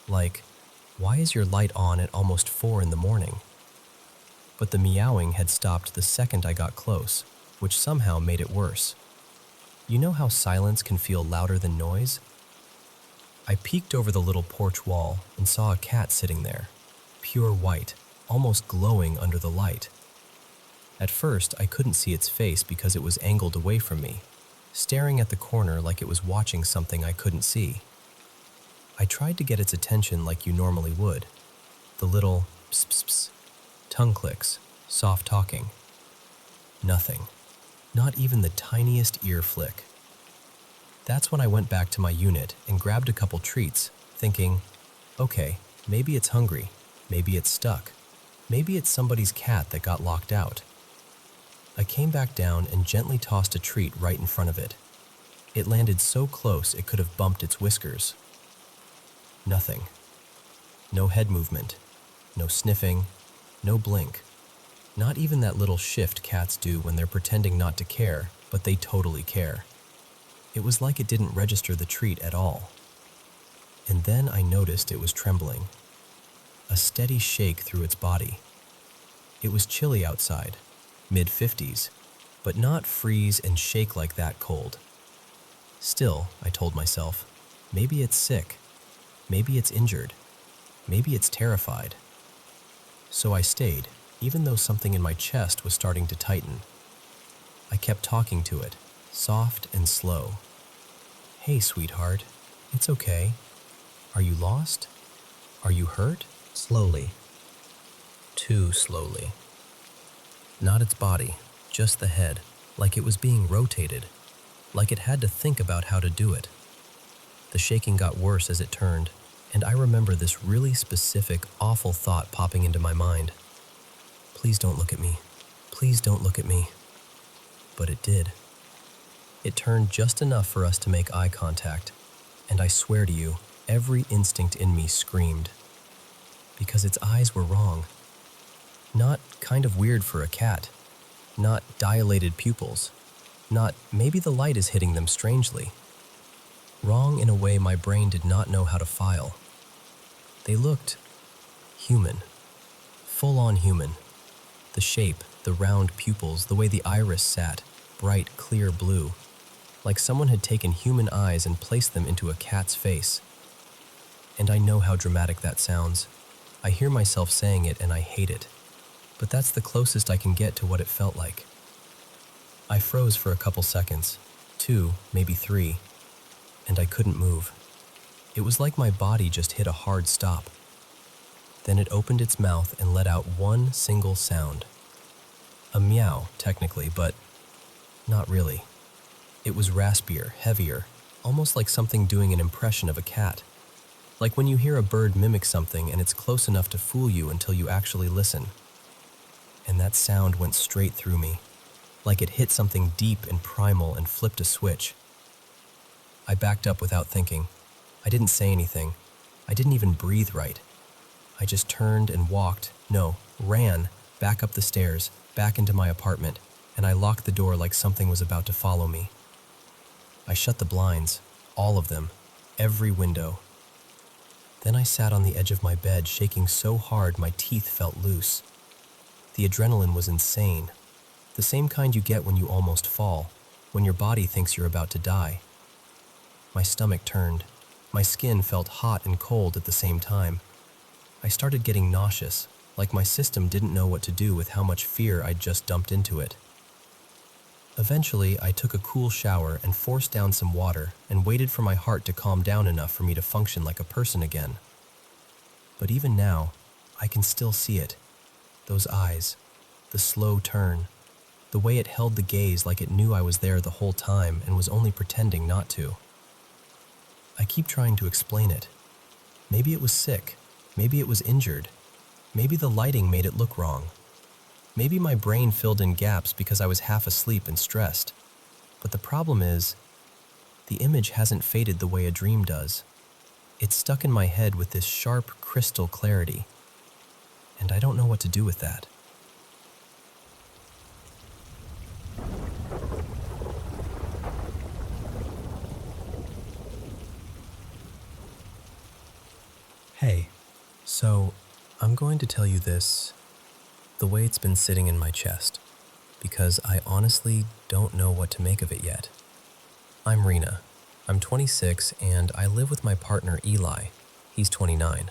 Like, why is your light on at almost 4 in the morning? But the meowing had stopped the second I got close, which somehow made it worse. You know how silence can feel louder than noise? I peeked over the little porch wall and saw a cat sitting there, pure white, almost glowing under the light. At first, I couldn't see its face because it was angled away from me, staring at the corner like it was watching something I couldn't see. I tried to get its attention like you normally would. The little ps ps ps, tongue clicks, soft talking. Nothing. Not even the tiniest ear flick. That's when I went back to my unit and grabbed a couple treats, thinking, okay, maybe it's hungry, maybe it's stuck, maybe it's somebody's cat that got locked out. I came back down and gently tossed a treat right in front of it. It landed so close it could have bumped its whiskers. Nothing. No head movement, no sniffing, no blink. Not even that little shift cats do when they're pretending not to care, but they totally care. It was like it didn't register the treat at all. And then I noticed it was trembling. A steady shake through its body. It was chilly outside, mid-50s, but not freeze and shake like that cold. Still, I told myself, maybe it's sick, maybe it's injured, maybe it's terrified. So I stayed, even though something in my chest was starting to tighten. I kept talking to it, soft and slow. Hey, sweetheart, it's okay. Are you lost? Are you hurt? Slowly. Too slowly. Not its body, just the head, like it was being rotated, like it had to think about how to do it. The shaking got worse as it turned, and I remember this really specific, awful thought popping into my mind. Please don't look at me. Please don't look at me. But it did. It turned just enough for us to make eye contact, and I swear to you, every instinct in me screamed. Because its eyes were wrong. Not kind of weird for a cat. Not dilated pupils. Not maybe the light is hitting them strangely. Wrong in a way my brain did not know how to file. They looked human. Full-on human. The shape, the round pupils, the way the iris sat, bright, clear blue, like someone had taken human eyes and placed them into a cat's face. And I know how dramatic that sounds. I hear myself saying it and I hate it. But that's the closest I can get to what it felt like. I froze for a couple seconds, 2, maybe 3, and I couldn't move. It was like my body just hit a hard stop. Then it opened its mouth and let out one single sound. A meow, technically, but not really. It was raspier, heavier, almost like something doing an impression of a cat. Like when you hear a bird mimic something and it's close enough to fool you until you actually listen. And that sound went straight through me, like it hit something deep and primal and flipped a switch. I backed up without thinking. I didn't say anything. I didn't even breathe right. I just turned and walked, ran, back up the stairs, back into my apartment, and I locked the door like something was about to follow me. I shut the blinds, all of them, every window. Then I sat on the edge of my bed, shaking so hard my teeth felt loose. The adrenaline was insane, the same kind you get when you almost fall, when your body thinks you're about to die. My stomach turned. My skin felt hot and cold at the same time. I started getting nauseous, like my system didn't know what to do with how much fear I'd just dumped into it. Eventually, I took a cool shower and forced down some water and waited for my heart to calm down enough for me to function like a person again. But even now, I can still see it. Those eyes, the slow turn, the way it held the gaze like it knew I was there the whole time and was only pretending not to. I keep trying to explain it. Maybe it was sick. Maybe it was injured. Maybe the lighting made it look wrong. Maybe my brain filled in gaps because I was half asleep and stressed. But the problem is, the image hasn't faded the way a dream does. It's stuck in my head with this sharp, crystal clarity. And I don't know what to do with that. Hey, so I'm going to tell you this the way it's been sitting in my chest, because I honestly don't know what to make of it yet. I'm Rena. I'm 26 and I live with my partner Eli. He's 29.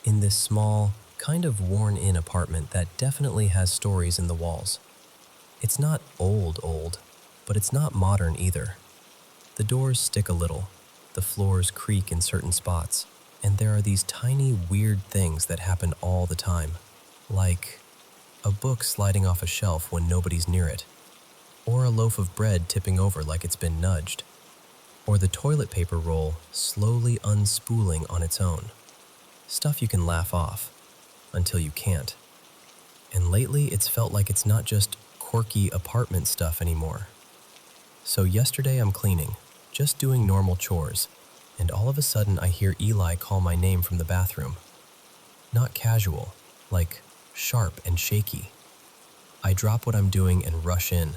In this small, kind of worn-in apartment that definitely has stories in the walls. It's not old, but it's not modern either. The doors stick a little, the floors creak in certain spots, and there are these tiny, weird things that happen all the time, like a book sliding off a shelf when nobody's near it, or a loaf of bread tipping over like it's been nudged, or the toilet paper roll slowly unspooling on its own. Stuff you can laugh off, until you can't. And lately, it's felt like it's not just quirky apartment stuff anymore. So yesterday I'm cleaning, just doing normal chores, and all of a sudden I hear Eli call my name from the bathroom. Not casual, like sharp and shaky. I drop what I'm doing and rush in,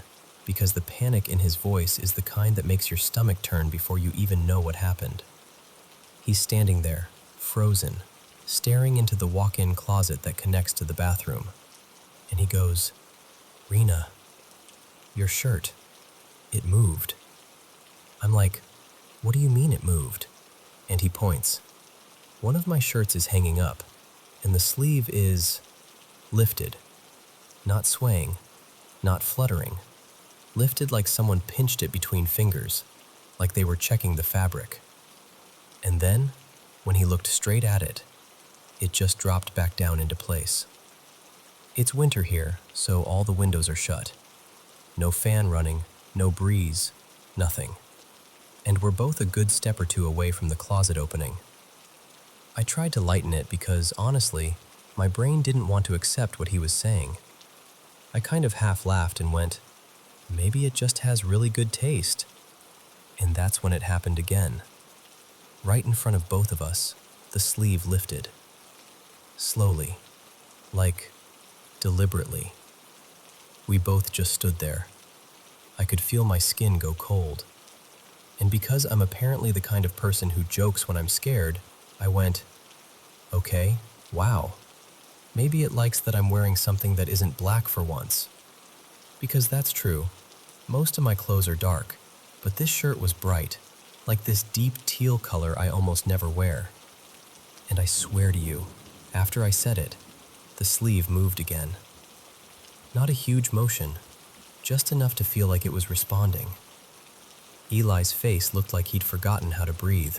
because the panic in his voice is the kind that makes your stomach turn before you even know what happened. He's standing there, frozen, staring into the walk-in closet that connects to the bathroom. And he goes, "Rena, your shirt, it moved." I'm like, "What do you mean it moved?" And he points. One of my shirts is hanging up, and the sleeve is lifted, not swaying, not fluttering, lifted like someone pinched it between fingers, like they were checking the fabric. And then, when he looked straight at it, it just dropped back down into place. It's winter here, so all the windows are shut. No fan running, no breeze, nothing. And we're both a good step or two away from the closet opening. I tried to lighten it because, honestly, my brain didn't want to accept what he was saying. I kind of half laughed and went, maybe it just has really good taste. And that's when it happened again. Right in front of both of us, the sleeve lifted. Slowly, like deliberately. We both just stood there. I could feel my skin go cold. And because I'm apparently the kind of person who jokes when I'm scared, I went, "Okay, wow. Maybe it likes that I'm wearing something that isn't black for once." Because that's true. Most of my clothes are dark, but this shirt was bright, like this deep teal color I almost never wear. And I swear to you, after I said it, the sleeve moved again. Not a huge motion, just enough to feel like it was responding. Eli's face looked like he'd forgotten how to breathe.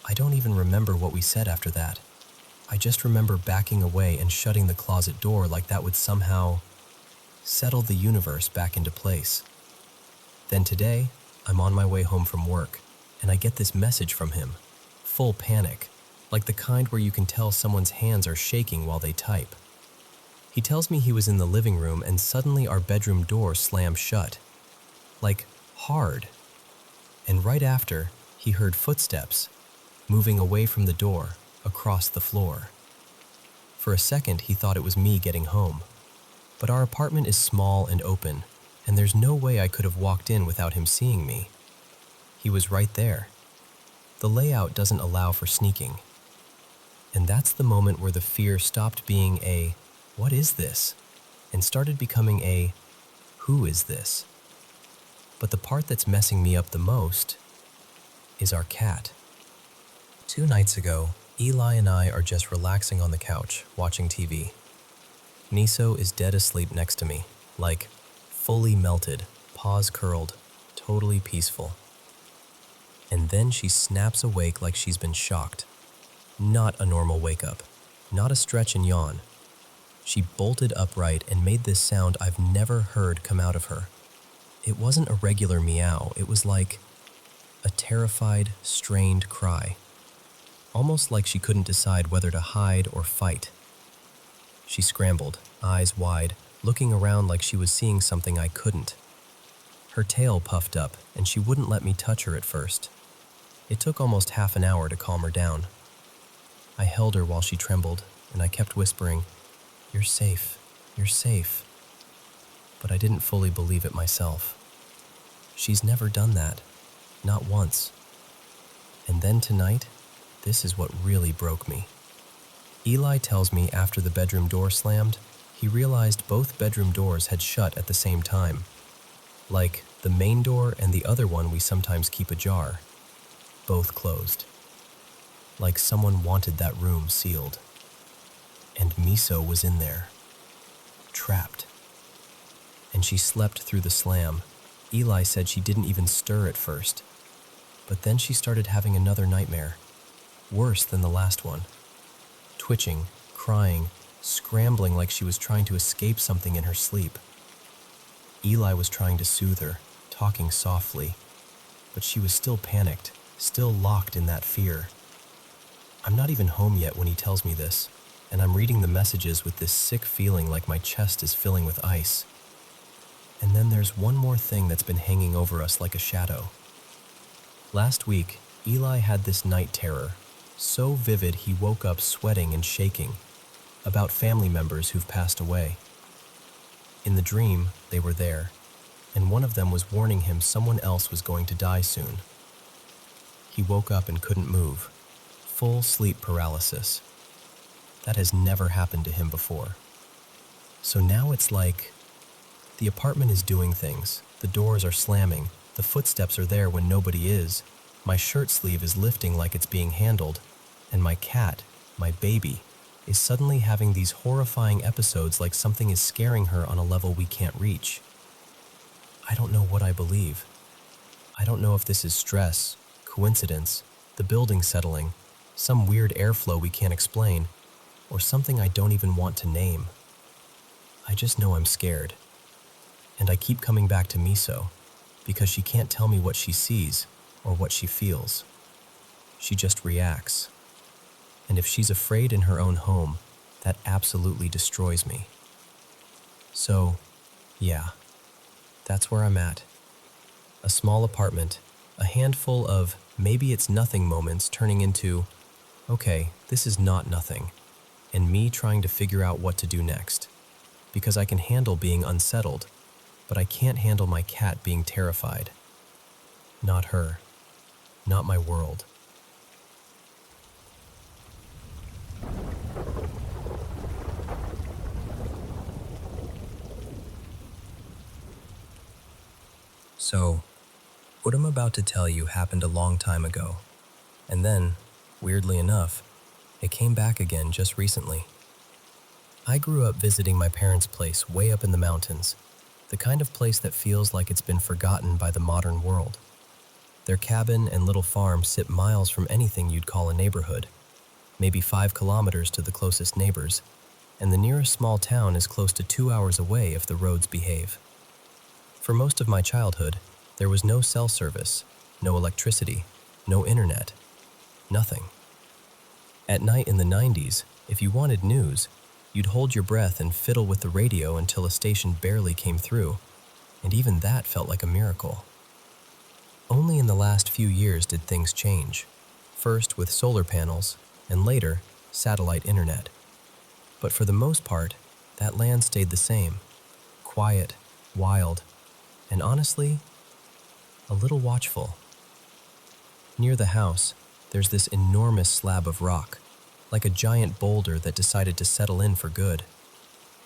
I don't even remember what we said after that. I just remember backing away and shutting the closet door like that would somehow settle the universe back into place. Then today, I'm on my way home from work, and I get this message from him, full panic, like the kind where you can tell someone's hands are shaking while they type. He tells me he was in the living room and suddenly our bedroom door slammed shut, like hard. And right after, he heard footsteps moving away from the door across the floor. For a second, he thought it was me getting home. But our apartment is small and open, and there's no way I could have walked in without him seeing me. He was right there. The layout doesn't allow for sneaking. And that's the moment where the fear stopped being a, "What is this?" and started becoming a, "Who is this?" But the part that's messing me up the most is our cat. 2 nights ago, Eli and I are just relaxing on the couch, watching TV. Niso is dead asleep next to me, like fully melted, paws curled, totally peaceful. And then she snaps awake like she's been shocked. Not a normal wake-up, not a stretch and yawn. She bolted upright and made this sound I've never heard come out of her. It wasn't a regular meow, it was like a terrified, strained cry. almost like she couldn't decide whether to hide or fight. She scrambled, eyes wide, looking around like she was seeing something I couldn't. Her tail puffed up, and she wouldn't let me touch her at first. It took almost half an hour to calm her down. I held her while she trembled, and I kept whispering, "You're safe, you're safe." But I didn't fully believe it myself. She's never done that, not once. And then tonight, this is what really broke me. Eli tells me after the bedroom door slammed, he realized both bedroom doors had shut at the same time. Like the main door and the other one we sometimes keep ajar. Both closed. Like someone wanted that room sealed. And Miso was in there. Trapped. And she slept through the slam. Eli said she didn't even stir at first. But then she started having another nightmare. Worse than the last one. Twitching, crying, scrambling like she was trying to escape something in her sleep. Eli was trying to soothe her, talking softly. But she was still panicked, still locked in that fear. I'm not even home yet when he tells me this, and I'm reading the messages with this sick feeling like my chest is filling with ice. And then there's one more thing that's been hanging over us like a shadow. Last week, Eli had this night terror, so vivid he woke up sweating and shaking, about family members who've passed away. In the dream, they were there, and one of them was warning him someone else was going to die soon. He woke up and couldn't move, full sleep paralysis. That has never happened to him before. So now it's like, the apartment is doing things, the doors are slamming, the footsteps are there when nobody is, my shirt sleeve is lifting like it's being handled, and my cat, my baby, is suddenly having these horrifying episodes like something is scaring her on a level we can't reach. I don't know what I believe. I don't know if this is stress, coincidence, the building settling, some weird airflow we can't explain, or something I don't even want to name. I just know I'm scared. And I keep coming back to Miso, because she can't tell me what she sees or what she feels. She just reacts. And if she's afraid in her own home, that absolutely destroys me. So, yeah, that's where I'm at. A small apartment, a handful of maybe it's nothing moments turning into, okay, this is not nothing, and me trying to figure out what to do next. Because I can handle being unsettled, but I can't handle my cat being terrified. Not her. Not my world. So, what I'm about to tell you happened a long time ago. And then, weirdly enough, it came back again just recently. I grew up visiting my parents' place way up in the mountains, the kind of place that feels like it's been forgotten by the modern world. Their cabin and little farm sit miles from anything you'd call a neighborhood, maybe 5 kilometers to the closest neighbors, and the nearest small town is close to 2 hours away if the roads behave. For most of my childhood, there was no cell service, no electricity, no internet, nothing. At night in the 90s, if you wanted news, you'd hold your breath and fiddle with the radio until a station barely came through, and even that felt like a miracle. Only in the last few years did things change, first with solar panels, and later, satellite internet. But for the most part, that land stayed the same, quiet, wild, and honestly, a little watchful. Near the house, there's this enormous slab of rock, like a giant boulder that decided to settle in for good.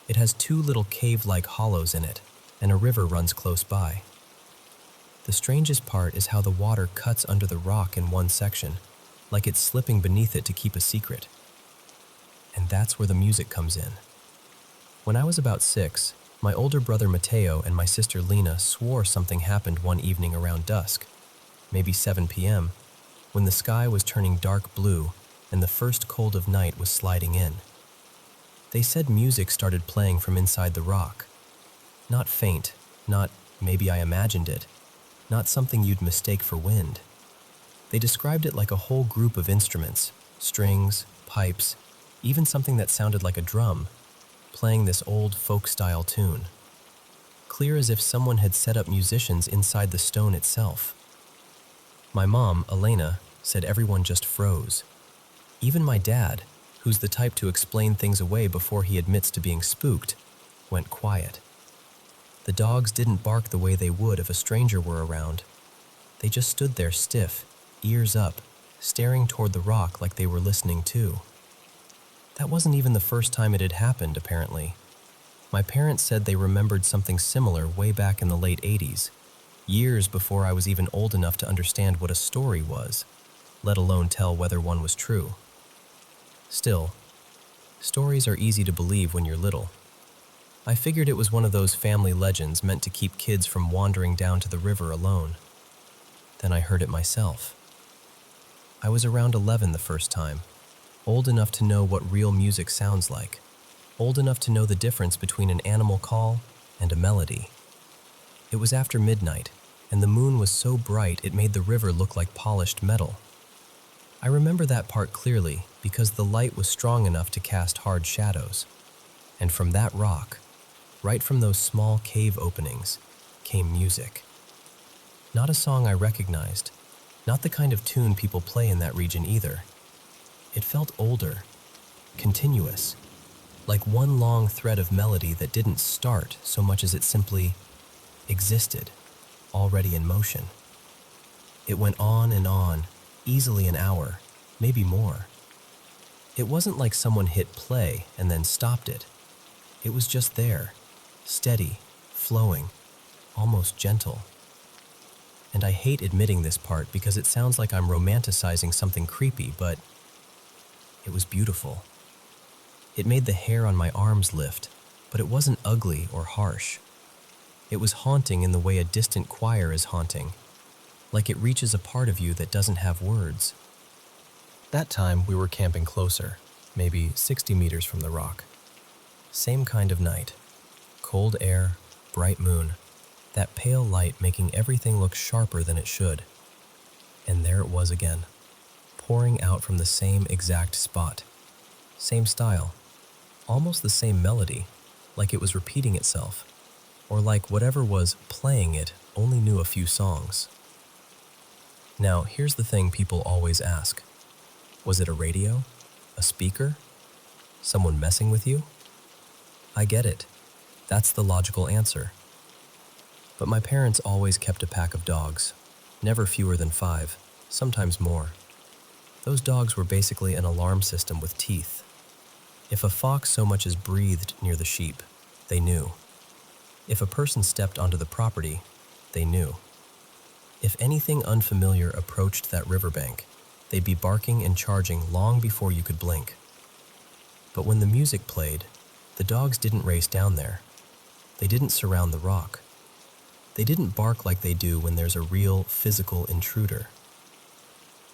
It has 2 little cave-like hollows in it, and a river runs close by. The strangest part is how the water cuts under the rock in one section, like it's slipping beneath it to keep a secret. And that's where the music comes in. When I was about 6, my older brother Mateo and my sister Lena swore something happened one evening around dusk, maybe 7 p.m., when the sky was turning dark blue and the first cold of night was sliding in. They said music started playing from inside the rock. Not faint, not maybe I imagined it, not something you'd mistake for wind. They described it like a whole group of instruments, strings, pipes, even something that sounded like a drum, playing this old folk-style tune. Clear as if someone had set up musicians inside the stone itself. My mom, Elena, said everyone just froze. Even my dad, who's the type to explain things away before he admits to being spooked, went quiet. The dogs didn't bark the way they would if a stranger were around. They just stood there stiff, ears up, staring toward the rock like they were listening too. That wasn't even the first time it had happened, apparently. My parents said they remembered something similar way back in the late 80s, years before I was even old enough to understand what a story was, let alone tell whether one was true. Still, stories are easy to believe when you're little. I figured it was one of those family legends meant to keep kids from wandering down to the river alone. Then I heard it myself. I was around 11 the first time, old enough to know what real music sounds like, old enough to know the difference between an animal call and a melody. It was after midnight, and the moon was so bright it made the river look like polished metal. I remember that part clearly because the light was strong enough to cast hard shadows. And from that rock, right from those small cave openings, came music. Not a song I recognized, not the kind of tune people play in that region either. It felt older, continuous, like one long thread of melody that didn't start so much as it simply existed, already in motion. It went on, easily an hour, maybe more. It wasn't like someone hit play and then stopped it. It was just there, steady, flowing, almost gentle. And I hate admitting this part because it sounds like I'm romanticizing something creepy, but it was beautiful. It made the hair on my arms lift, but it wasn't ugly or harsh. It was haunting in the way a distant choir is haunting, like it reaches a part of you that doesn't have words. That time we were camping closer, maybe 60 meters from the rock. Same kind of night. Cold air, bright moon, that pale light making everything look sharper than it should. And there it was again, pouring out from the same exact spot. Same style, almost the same melody, like it was repeating itself, or like whatever was playing it only knew a few songs. Now, here's the thing people always ask. Was it a radio? A speaker? Someone messing with you? I get it. That's the logical answer. But my parents always kept a pack of dogs, never fewer than 5, sometimes more. Those dogs were basically an alarm system with teeth. If a fox so much as breathed near the sheep, they knew. If a person stepped onto the property, they knew. If anything unfamiliar approached that riverbank, they'd be barking and charging long before you could blink. But when the music played, the dogs didn't race down there. They didn't surround the rock. They didn't bark like they do when there's a real, physical intruder.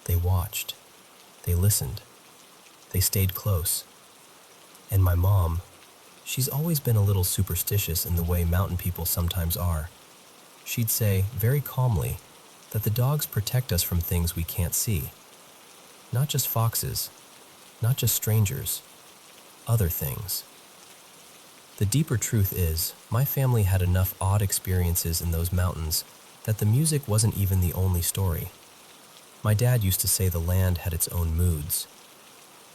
They watched. They listened. They stayed close. And my mom, she's always been a little superstitious in the way mountain people sometimes are. She'd say, very calmly, that the dogs protect us from things we can't see. Not just foxes, not just strangers, other things. The deeper truth is, my family had enough odd experiences in those mountains that the music wasn't even the only story. My dad used to say the land had its own moods.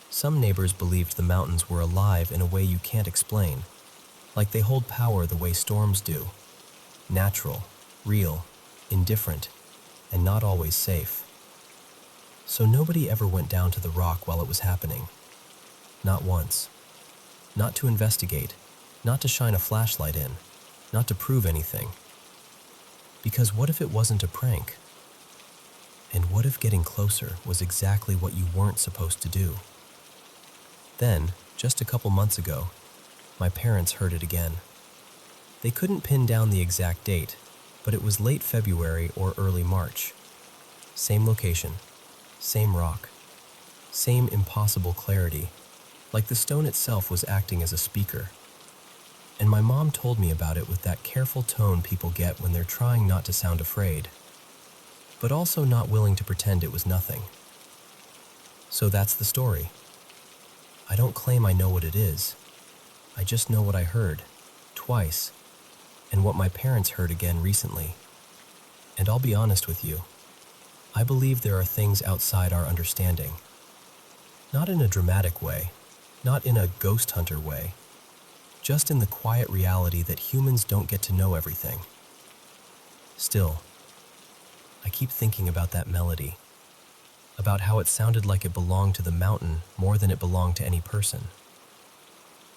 Some neighbors believed the mountains were alive in a way you can't explain, like they hold power the way storms do. Natural, real, indifferent, and not always safe. So nobody ever went down to the rock while it was happening. Not once. Not to investigate, not to shine a flashlight in, not to prove anything. Because what if it wasn't a prank? And what if getting closer was exactly what you weren't supposed to do? Then, just a couple months ago, my parents heard it again. They couldn't pin down the exact date, but it was late February or early March. Same location, same rock, same impossible clarity, like the stone itself was acting as a speaker. And my mom told me about it with that careful tone people get when they're trying not to sound afraid, but also not willing to pretend it was nothing. So that's the story. I don't claim I know what it is. I just know what I heard, twice, and what my parents heard again recently. And I'll be honest with you, I believe there are things outside our understanding. Not in a dramatic way, not in a ghost hunter way, just in the quiet reality that humans don't get to know everything. Still, I keep thinking about that melody, about how it sounded like it belonged to the mountain more than it belonged to any person.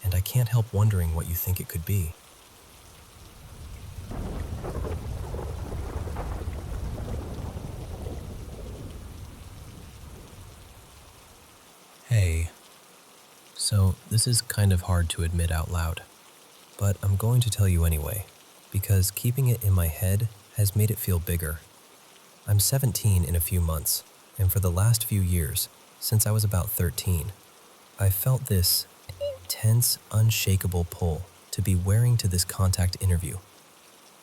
And I can't help wondering what you think it could be. Hey, so this is kind of hard to admit out loud, but I'm going to tell you anyway, because keeping it in my head has made it feel bigger. I'm 17 in a few months, and for the last few years, since I was about 13, I felt this intense, unshakable pull to be wearing to this contact interview.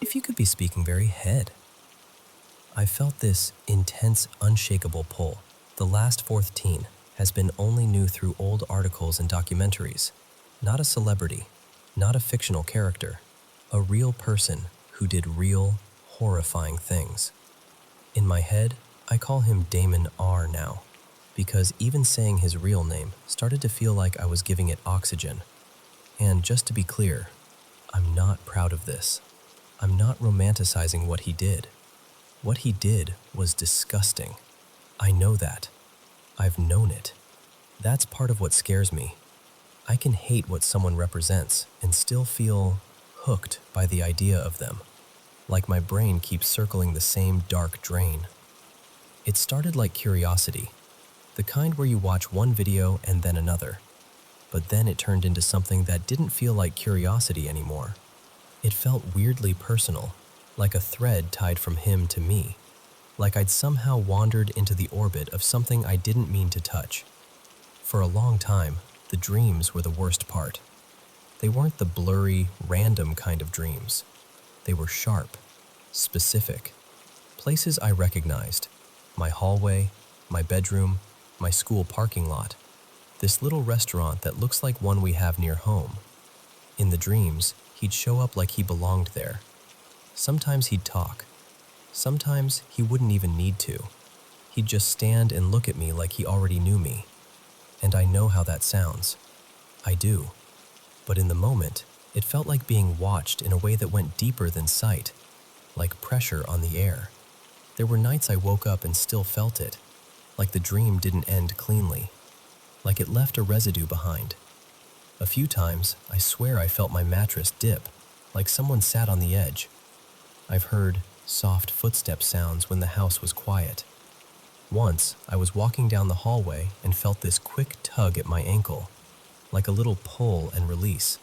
If you could be speaking very head. I felt this intense, unshakable pull. The last fourth teen has been only new through old articles and documentaries. Not a celebrity, not a fictional character, a real person who did real, horrifying things. In my head, I call him Damon R now, because even saying his real name started to feel like I was giving it oxygen. And just to be clear, I'm not proud of this. I'm not romanticizing what he did. What he did was disgusting. I know that. I've known it. That's part of what scares me. I can hate what someone represents and still feel hooked by the idea of them, like my brain keeps circling the same dark drain. It started like curiosity, the kind where you watch one video and then another, but then it turned into something that didn't feel like curiosity anymore. It felt weirdly personal, like a thread tied from him to me, like I'd somehow wandered into the orbit of something I didn't mean to touch. For a long time, the dreams were the worst part. They weren't the blurry, random kind of dreams. They were sharp, specific. Places I recognized. My hallway, my bedroom, my school parking lot. This little restaurant that looks like one we have near home. In the dreams, he'd show up like he belonged there. Sometimes he'd talk. Sometimes he wouldn't even need to. He'd just stand and look at me like he already knew me. And I know how that sounds. I do. But in the moment, it felt like being watched in a way that went deeper than sight, like pressure on the air. There were nights I woke up and still felt it, like the dream didn't end cleanly, like it left a residue behind. A few times, I swear I felt my mattress dip, like someone sat on the edge. I've heard soft footstep sounds when the house was quiet. Once, I was walking down the hallway and felt this quick tug at my ankle, like a little pull and release.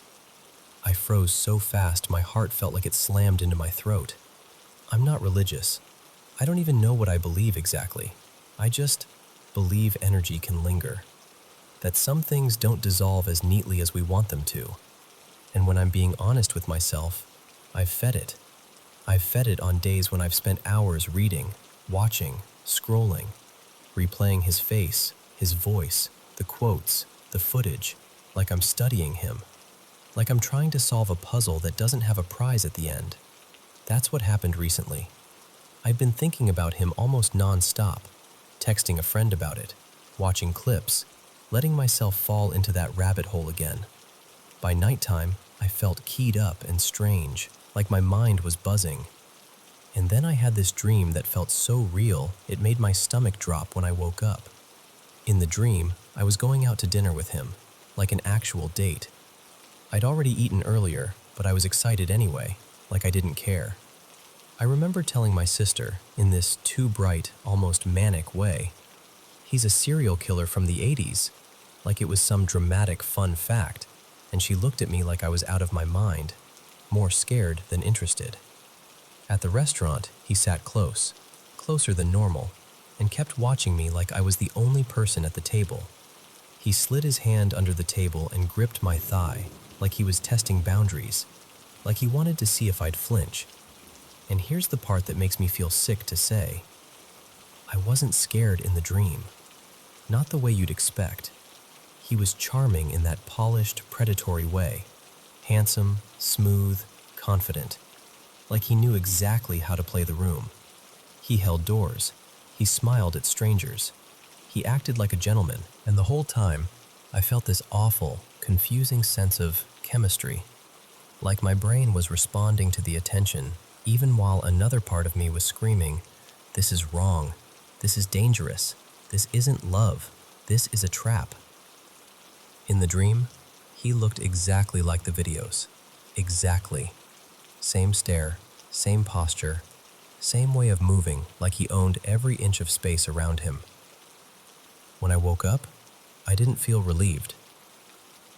I froze so fast my heart felt like it slammed into my throat. I'm not religious. I don't even know what I believe exactly. I just believe energy can linger, that some things don't dissolve as neatly as we want them to. And when I'm being honest with myself, I've fed it. I've fed it on days when I've spent hours reading, watching, scrolling, replaying his face, his voice, the quotes, the footage, like I'm studying him, like I'm trying to solve a puzzle that doesn't have a prize at the end. That's what happened recently. I'd been thinking about him almost non-stop, texting a friend about it, watching clips, letting myself fall into that rabbit hole again. By nighttime, I felt keyed up and strange, like my mind was buzzing. And then I had this dream that felt so real, it made my stomach drop when I woke up. In the dream, I was going out to dinner with him, like an actual date. I'd already eaten earlier, but I was excited anyway, like I didn't care. I remember telling my sister, in this too bright, almost manic way, he's a serial killer from the 80s, like it was some dramatic fun fact, and she looked at me like I was out of my mind, more scared than interested. At the restaurant, he sat close, closer than normal, and kept watching me like I was the only person at the table. He slid his hand under the table and gripped my thigh, like he was testing boundaries, like he wanted to see if I'd flinch. And here's the part that makes me feel sick to say. I wasn't scared in the dream. not the way you'd expect. He was charming in that polished, predatory way. Handsome, smooth, confident, like he knew exactly how to play the room. He held doors. He smiled at strangers. He acted like a gentleman, and the whole time, I felt this awful, confusing sense of chemistry. Like my brain was responding to the attention, even while another part of me was screaming, "This is wrong. This is dangerous. This isn't love. This is a trap." In the dream, he looked exactly like the videos. Exactly. Same stare, same posture, same way of moving, like he owned every inch of space around him. When I woke up, I didn't feel relieved.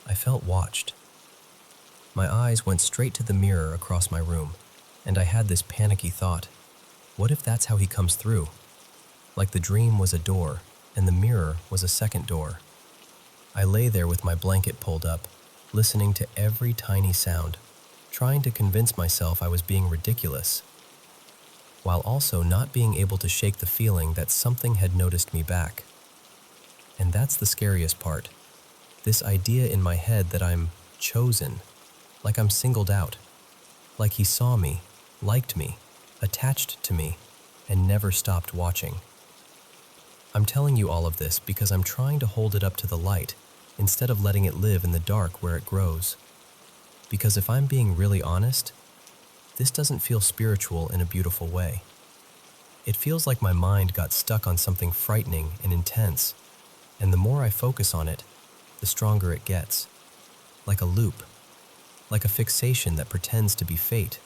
I felt watched. My eyes went straight to the mirror across my room, and I had this panicky thought, what if that's how he comes through? Like the dream was a door, and the mirror was a second door. I lay there with my blanket pulled up, listening to every tiny sound, trying to convince myself I was being ridiculous, while also not being able to shake the feeling that something had noticed me back. And that's the scariest part. This idea in my head that I'm chosen, like I'm singled out, like he saw me, liked me, attached to me, and never stopped watching. I'm telling you all of this because I'm trying to hold it up to the light instead of letting it live in the dark where it grows. Because if I'm being really honest, this doesn't feel spiritual in a beautiful way. It feels like my mind got stuck on something frightening and intense, and the more I focus on it, the stronger it gets. Like a loop, like a fixation that pretends to be fate.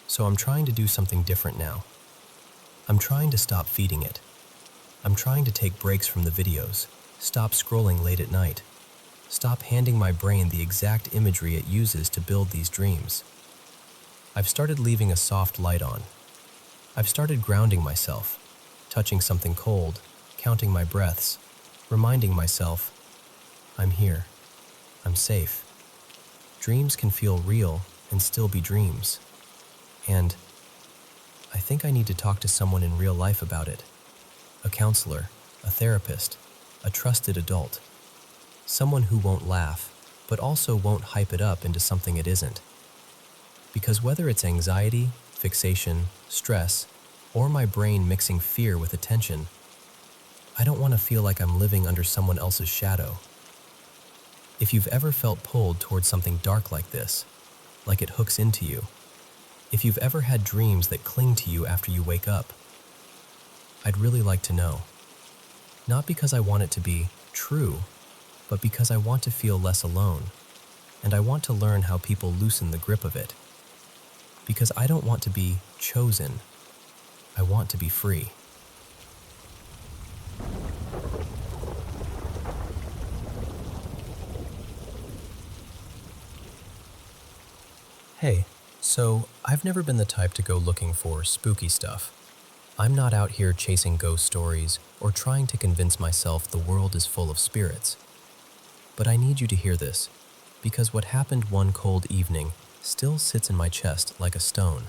So I'm trying to do something different now. I'm trying to stop feeding it. I'm trying to take breaks from the videos, stop scrolling late at night, stop handing my brain the exact imagery it uses to build these dreams. I've started leaving a soft light on. I've started grounding myself, touching something cold, counting my breaths, reminding myself, I'm here, I'm safe. Dreams can feel real and still be dreams. And I think I need to talk to someone in real life about it. A counselor, a therapist, a trusted adult. Someone who won't laugh, but also won't hype it up into something it isn't. Because whether it's anxiety, fixation, stress, or my brain mixing fear with attention, I don't want to feel like I'm living under someone else's shadow. If you've ever felt pulled towards something dark like this, like it hooks into you, if you've ever had dreams that cling to you after you wake up, I'd really like to know. Not because I want it to be true, but because I want to feel less alone, and I want to learn how people loosen the grip of it. Because I don't want to be chosen, I want to be free. Hey, so I've never been the type to go looking for spooky stuff. I'm not out here chasing ghost stories or trying to convince myself the world is full of spirits. But I need you to hear this, because what happened one cold evening still sits in my chest like a stone.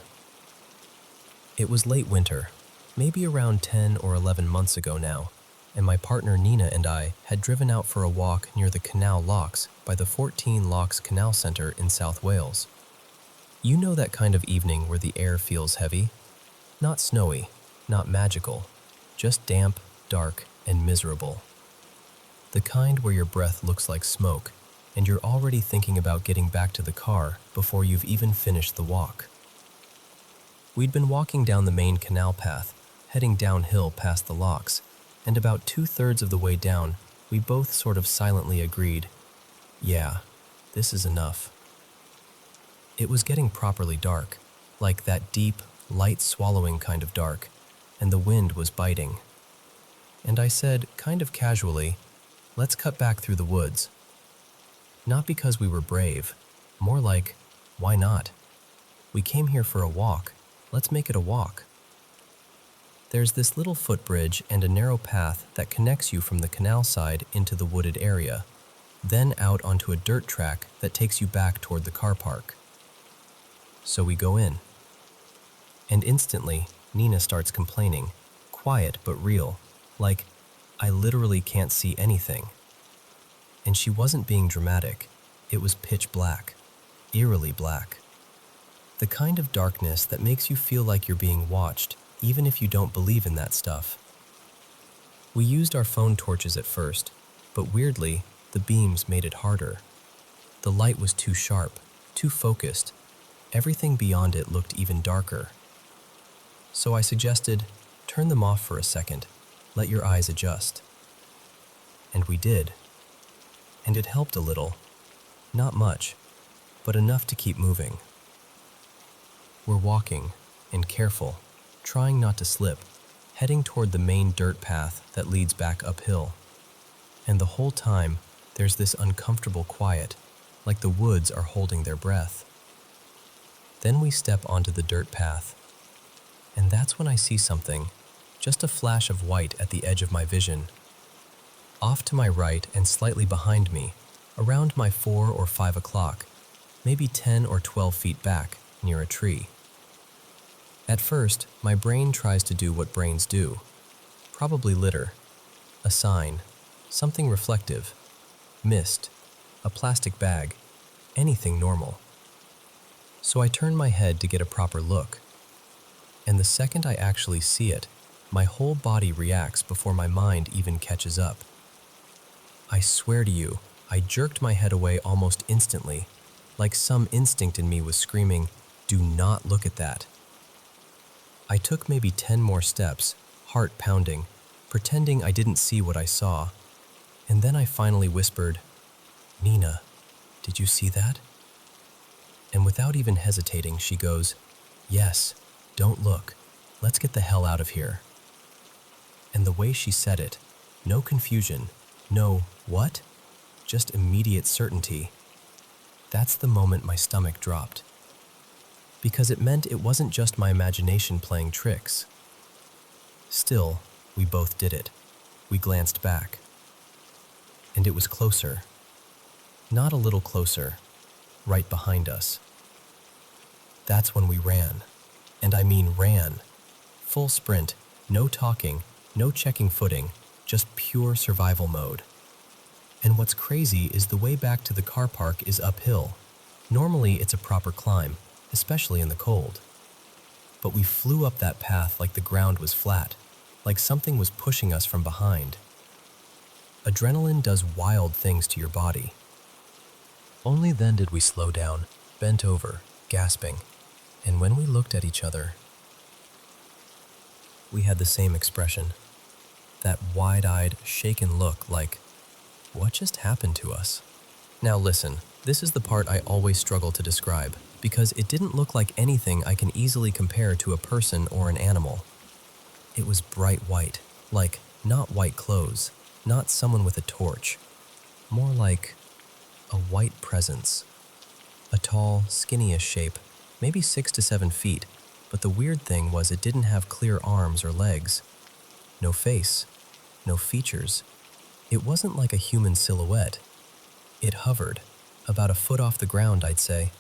It was late winter, maybe around 10 or 11 months ago now, and my partner Nina and I had driven out for a walk near the Canal Locks by the 14 Locks Canal Centre in South Wales. You know that kind of evening where the air feels heavy? Not snowy, not magical, just damp, dark, and miserable. The kind where your breath looks like smoke, and you're already thinking about getting back to the car before you've even finished the walk. We'd been walking down the main canal path, heading downhill past the locks, and about 2/3 of the way down, we both sort of silently agreed, yeah, this is enough. It was getting properly dark, like that deep, light-swallowing kind of dark, and the wind was biting. And I said, kind of casually, let's cut back through the woods. Not because we were brave, more like, why not? We came here for a walk, let's make it a walk. There's this little footbridge and a narrow path that connects you from the canal side into the wooded area, then out onto a dirt track that takes you back toward the car park. So we go in. And instantly, Nina starts complaining, quiet but real, like, I literally can't see anything. And she wasn't being dramatic. It was pitch black, eerily black. The kind of darkness that makes you feel like you're being watched, even if you don't believe in that stuff. We used our phone torches at first, but weirdly, the beams made it harder. The light was too sharp, too focused. Everything beyond it looked even darker. So I suggested, turn them off for a second, let your eyes adjust. And we did. And it helped a little. Not much, but enough to keep moving. We're walking, and careful, trying not to slip, heading toward the main dirt path that leads back uphill. And the whole time, there's this uncomfortable quiet, like the woods are holding their breath. Then we step onto the dirt path, and that's when I see something, just a flash of white at the edge of my vision. Off to my right and slightly behind me, around my 4 or 5 o'clock, maybe 10 or 12 feet back, near a tree. At first, my brain tries to do what brains do. Probably litter, a sign, something reflective, mist, a plastic bag, anything normal. So I turn my head to get a proper look. And the second I actually see it, my whole body reacts before my mind even catches up. I swear to you, I jerked my head away almost instantly, like some instinct in me was screaming, "Do not look at that." I took maybe 10 more steps, heart pounding, pretending I didn't see what I saw, and then I finally whispered, "Nina, did you see that?" And without even hesitating, she goes, "Yes, don't look, let's get the hell out of here." And the way she said it, no confusion, no "what?" Just immediate certainty. That's the moment my stomach dropped. Because it meant it wasn't just my imagination playing tricks. Still, we both did it. We glanced back. And it was closer. Not a little closer, right behind us. That's when we ran. And I mean ran. Full sprint, no talking, no checking footing, just pure survival mode. And what's crazy is the way back to the car park is uphill. Normally it's a proper climb, especially in the cold. But we flew up that path like the ground was flat, like something was pushing us from behind. Adrenaline does wild things to your body. Only then did we slow down, bent over, gasping, and when we looked at each other, we had the same expression. That wide-eyed, shaken look like, what just happened to us? Now listen, this is the part I always struggle to describe, because it didn't look like anything I can easily compare to a person or an animal. It was bright white, like not white clothes, not someone with a torch, more like a white presence. A tall, skinny-ish shape, maybe 6 to 7 feet, but the weird thing was it didn't have clear arms or legs. No face, no features. It wasn't like a human silhouette. It hovered, about a foot off the ground, I'd say.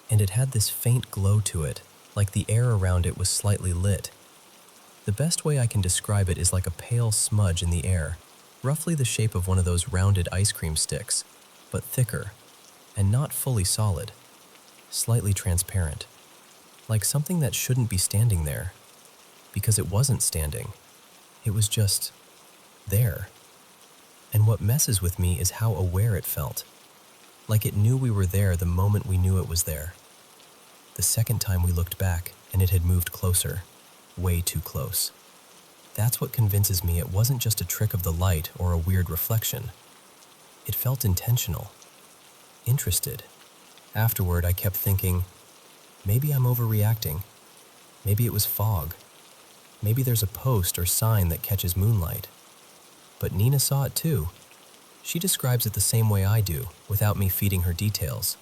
And it had this faint glow to it, like the air around it was slightly lit. The best way I can describe it is like a pale smudge in the air, roughly the shape of one of those rounded ice cream sticks, but thicker, and not fully solid, slightly transparent, like something that shouldn't be standing there, because it wasn't standing. It was just there. And what messes with me is how aware it felt, like it knew we were there the moment we knew it was there. The second time we looked back, and it had moved closer, way too close. That's what convinces me it wasn't just a trick of the light or a weird reflection. It felt intentional, interested. Afterward, I kept thinking, maybe I'm overreacting. Maybe it was fog. Maybe there's a post or sign that catches moonlight. But Nina saw it too. She describes it the same way I do, without me feeding her details.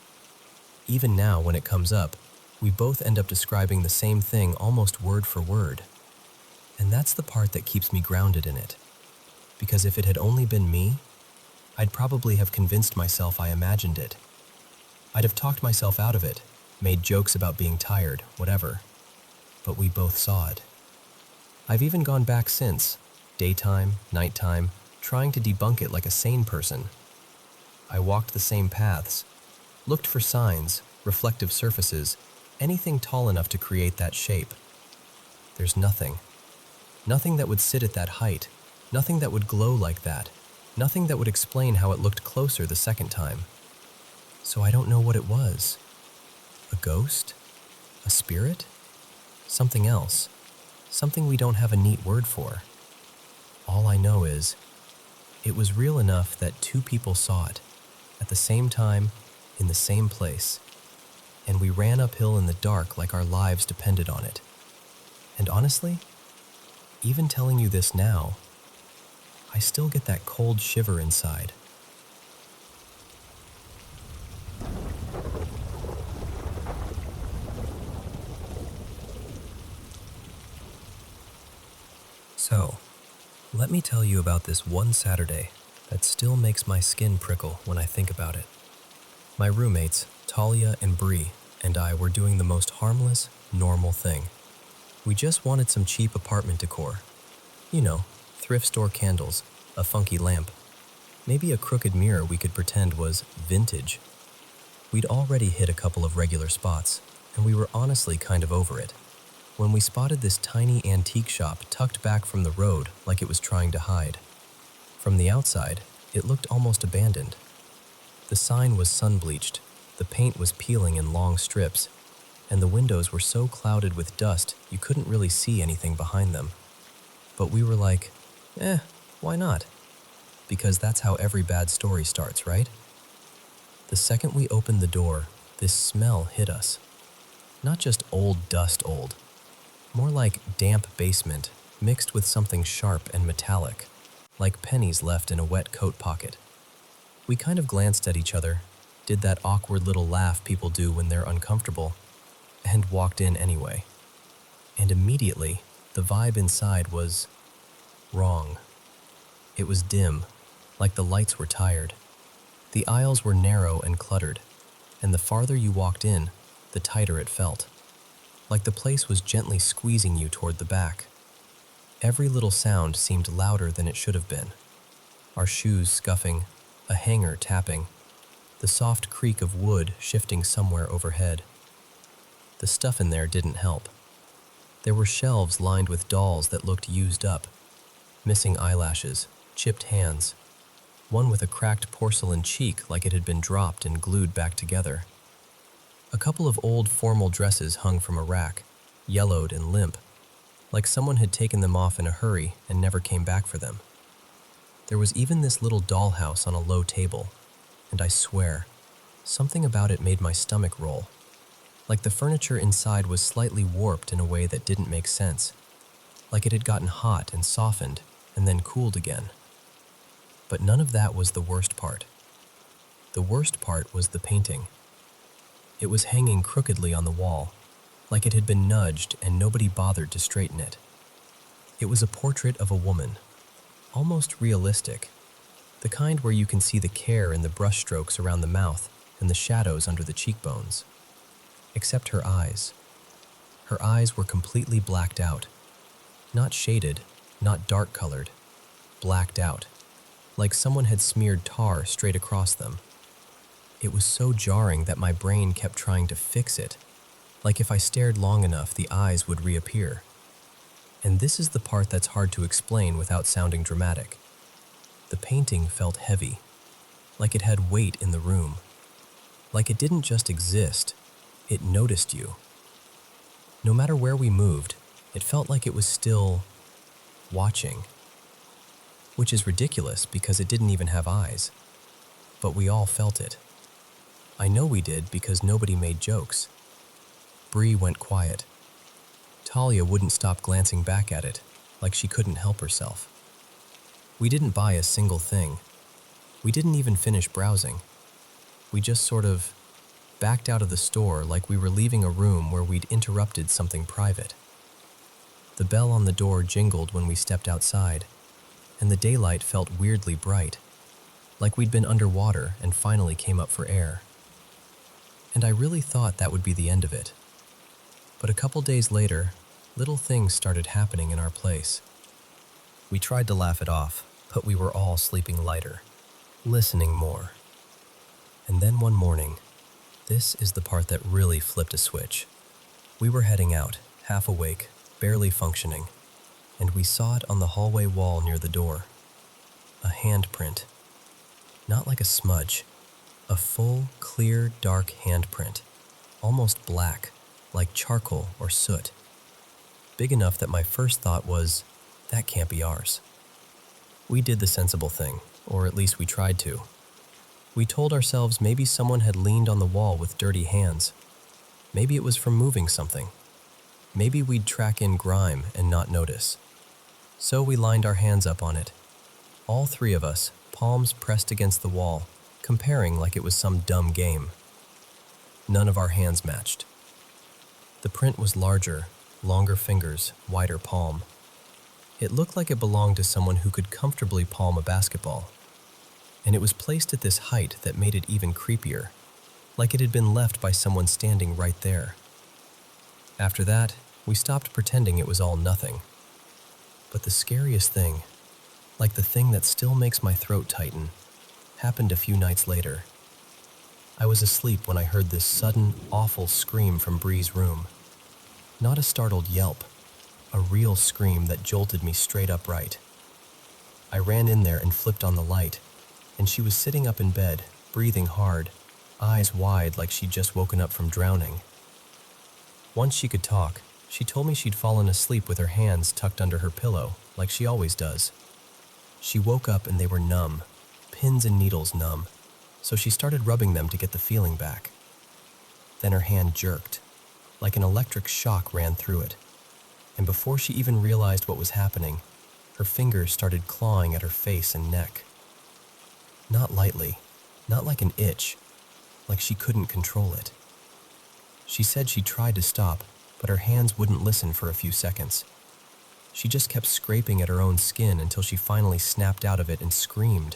Even now, when it comes up, we both end up describing the same thing almost word for word. And that's the part that keeps me grounded in it. Because if it had only been me, I'd probably have convinced myself I imagined it. I'd have talked myself out of it, made jokes about being tired, whatever. But we both saw it. I've even gone back since, Daytime, nighttime, trying to debunk it like a sane person. I walked the same paths, looked for signs, reflective surfaces, anything tall enough to create that shape. There's nothing. Nothing that would sit at that height, nothing that would glow like that, nothing that would explain how it looked closer the second time. So I don't know what it was. A ghost? A spirit? Something else. Something we don't have a neat word for. All I know is, it was real enough that two people saw it, at the same time, in the same place, and we ran uphill in the dark like our lives depended on it. And honestly, even telling you this now, I still get that cold shiver inside. So, let me tell you about this one Saturday that still makes my skin prickle when I think about it. My roommates, Talia and Bree, and I were doing the most harmless, normal thing. We just wanted some cheap apartment decor. You know, thrift store candles, a funky lamp, maybe a crooked mirror we could pretend was vintage. We'd already hit a couple of regular spots, and we were honestly kind of over it, when we spotted this tiny antique shop tucked back from the road like it was trying to hide. From the outside, it looked almost abandoned. The sign was sun-bleached, the paint was peeling in long strips, and the windows were so clouded with dust you couldn't really see anything behind them. But we were like, why not? Because that's how every bad story starts, right? The second we opened the door, this smell hit us. Not just old dust old, more like damp basement mixed with something sharp and metallic, like pennies left in a wet coat pocket. We kind of glanced at each other, did that awkward little laugh people do when they're uncomfortable, and walked in anyway. And immediately, the vibe inside was wrong. It was dim, like the lights were tired. The aisles were narrow and cluttered, and the farther you walked in, the tighter it felt. Like the place was gently squeezing you toward the back. Every little sound seemed louder than it should have been. Our shoes scuffing, a hanger tapping, the soft creak of wood shifting somewhere overhead. The stuff in there didn't help. There were shelves lined with dolls that looked used up, missing eyelashes, chipped hands, one with a cracked porcelain cheek like it had been dropped and glued back together. A couple of old formal dresses hung from a rack, yellowed and limp, like someone had taken them off in a hurry and never came back for them. There was even this little dollhouse on a low table, and I swear, something about it made my stomach roll. Like the furniture inside was slightly warped in a way that didn't make sense, like it had gotten hot and softened and then cooled again. But none of that was the worst part. The worst part was the painting. It was hanging crookedly on the wall, like it had been nudged and nobody bothered to straighten it. It was a portrait of a woman, almost realistic, the kind where you can see the care in the brushstrokes around the mouth and the shadows under the cheekbones. Except her eyes. Her eyes were completely blacked out. Not shaded, not dark-colored, blacked out, like someone had smeared tar straight across them. It was so jarring that my brain kept trying to fix it, like if I stared long enough, the eyes would reappear. And this is the part that's hard to explain without sounding dramatic. The painting felt heavy, like it had weight in the room, like it didn't just exist, it noticed you. No matter where we moved, it felt like it was still watching. Which is ridiculous because it didn't even have eyes. But we all felt it. I know we did because nobody made jokes. Bree went quiet. Talia wouldn't stop glancing back at it, like she couldn't help herself. We didn't buy a single thing. We didn't even finish browsing. We just sort of backed out of the store like we were leaving a room where we'd interrupted something private. The bell on the door jingled when we stepped outside, and the daylight felt weirdly bright, like we'd been underwater and finally came up for air. And I really thought that would be the end of it. But a couple days later, little things started happening in our place. We tried to laugh it off, but we were all sleeping lighter, listening more. And then one morning, this is the part that really flipped a switch. We were heading out, half awake, barely functioning, and we saw it on the hallway wall near the door. A handprint. Not like a smudge. A full, clear, dark handprint. Almost black, like charcoal or soot. Big enough that my first thought was, that can't be ours. We did the sensible thing, or at least we tried to. We told ourselves maybe someone had leaned on the wall with dirty hands. Maybe it was from moving something. Maybe we'd track in grime and not notice. So we lined our hands up on it. All three of us, palms pressed against the wall, comparing like it was some dumb game. None of our hands matched. The print was larger, longer fingers, wider palm. It looked like it belonged to someone who could comfortably palm a basketball. And it was placed at this height that made it even creepier, like it had been left by someone standing right there. After that, we stopped pretending it was all nothing. But the scariest thing, like the thing that still makes my throat tighten, happened a few nights later. I was asleep when I heard this sudden, awful scream from Bree's room. Not a startled yelp, a real scream that jolted me straight upright. I ran in there and flipped on the light, and she was sitting up in bed, breathing hard, eyes wide like she'd just woken up from drowning. Once she could talk, she told me she'd fallen asleep with her hands tucked under her pillow, like she always does. She woke up and they were numb, pins and needles numb, so she started rubbing them to get the feeling back. Then her hand jerked, like an electric shock ran through it, and before she even realized what was happening, her fingers started clawing at her face and neck. Not lightly, not like an itch, like she couldn't control it. She said she tried to stop, but her hands wouldn't listen for a few seconds. She just kept scraping at her own skin until she finally snapped out of it and screamed.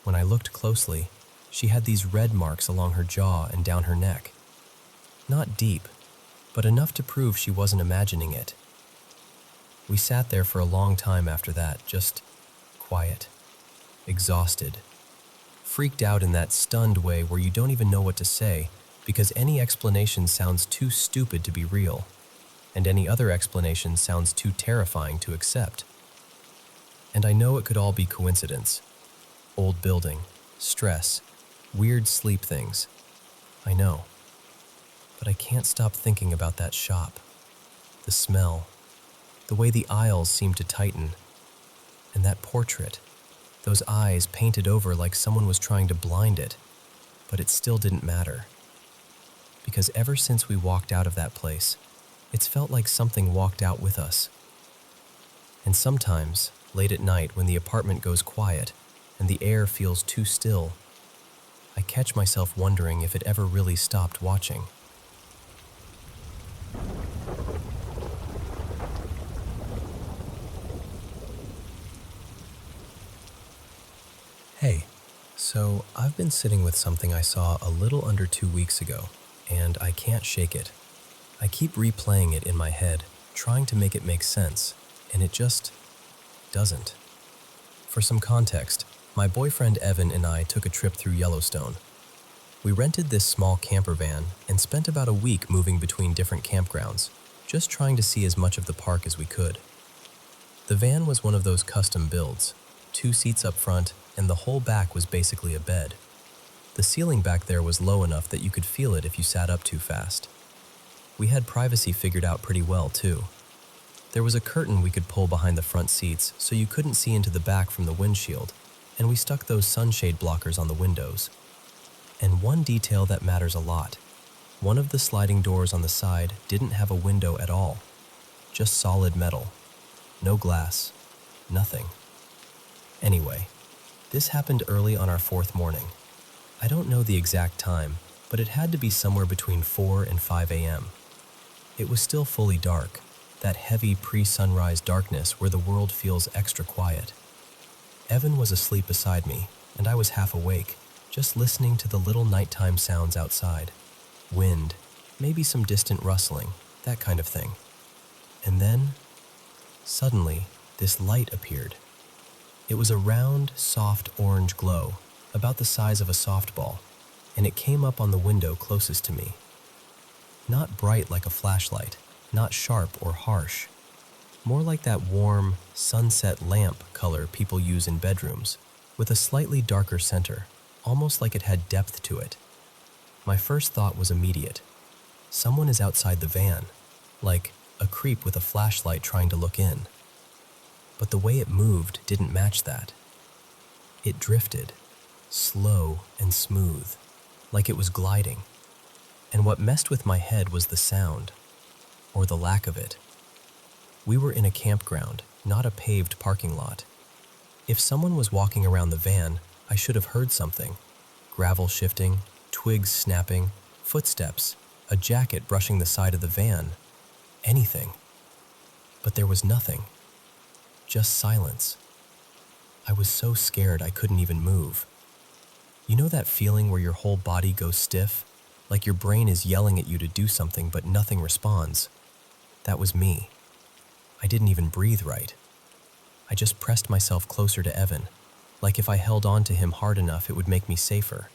When I looked closely, she had these red marks along her jaw and down her neck. Not deep, but enough to prove she wasn't imagining it. We sat there for a long time after that, just quiet, exhausted, freaked out in that stunned way where you don't even know what to say because any explanation sounds too stupid to be real, and any other explanation sounds too terrifying to accept. And I know it could all be coincidence. Old building, stress, weird sleep things. I know. But I can't stop thinking about that shop. The smell, the way the aisles seemed to tighten, and that portrait, those eyes painted over like someone was trying to blind it, but it still didn't matter. Because ever since we walked out of that place, it's felt like something walked out with us. And sometimes, late at night when the apartment goes quiet and the air feels too still, I catch myself wondering if it ever really stopped watching. Hey, so I've been sitting with something I saw a little under 2 weeks ago, and I can't shake it. I keep replaying it in my head, trying to make it make sense, and it just doesn't. For some context, my boyfriend Evan and I took a trip through Yellowstone. We rented this small camper van and spent about a week moving between different campgrounds, just trying to see as much of the park as we could. The van was one of those custom builds, 2 seats up front, and the whole back was basically a bed. The ceiling back there was low enough that you could feel it if you sat up too fast. We had privacy figured out pretty well, too. There was a curtain we could pull behind the front seats so you couldn't see into the back from the windshield, and we stuck those sunshade blockers on the windows. And one detail that matters a lot. One of the sliding doors on the side didn't have a window at all. Just solid metal. No glass. Nothing. Anyway, this happened early on our 4th morning. I don't know the exact time, but it had to be somewhere between 4 and 5 a.m. It was still fully dark, that heavy pre-sunrise darkness where the world feels extra quiet. Evan was asleep beside me, and I was half awake, just listening to the little nighttime sounds outside. Wind, maybe some distant rustling, that kind of thing. And then, suddenly, this light appeared. It was a round, soft orange glow, about the size of a softball, and it came up on the window closest to me. Not bright like a flashlight, not sharp or harsh, more like that warm, sunset lamp color people use in bedrooms, with a slightly darker center, almost like it had depth to it. My first thought was immediate. Someone is outside the van, like a creep with a flashlight trying to look in. But the way it moved didn't match that. It drifted, slow and smooth, like it was gliding. And what messed with my head was the sound, or the lack of it. We were in a campground, not a paved parking lot. If someone was walking around the van, I should have heard something. Gravel shifting, twigs snapping, footsteps, a jacket brushing the side of the van. Anything. But there was nothing. Just silence. I was so scared I couldn't even move. You know that feeling where your whole body goes stiff? Like your brain is yelling at you to do something but nothing responds? That was me. I didn't even breathe right. I just pressed myself closer to Evan, like if I held on to him hard enough it would make me safer.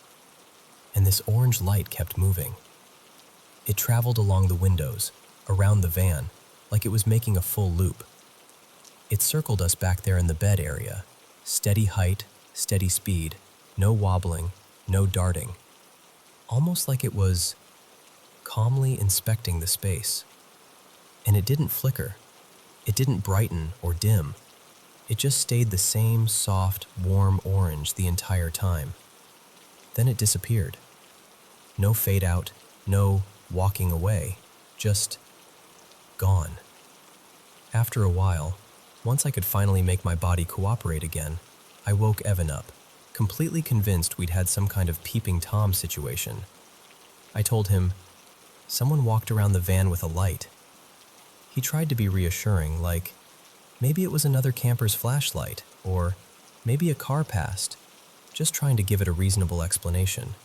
And this orange light kept moving. It traveled along the windows, around the van, like it was making a full loop. It circled us back there in the bed area. Steady height, steady speed, no wobbling, no darting. Almost like it was calmly inspecting the space. And it didn't flicker. It didn't brighten or dim. It just stayed the same soft, warm orange the entire time. Then it disappeared. No fade out, no walking away, just gone. After a while, once I could finally make my body cooperate again, I woke Evan up, completely convinced we'd had some kind of peeping Tom situation. I told him, someone walked around the van with a light. He tried to be reassuring, like, maybe it was another camper's flashlight, or maybe a car passed, just trying to give it a reasonable explanation.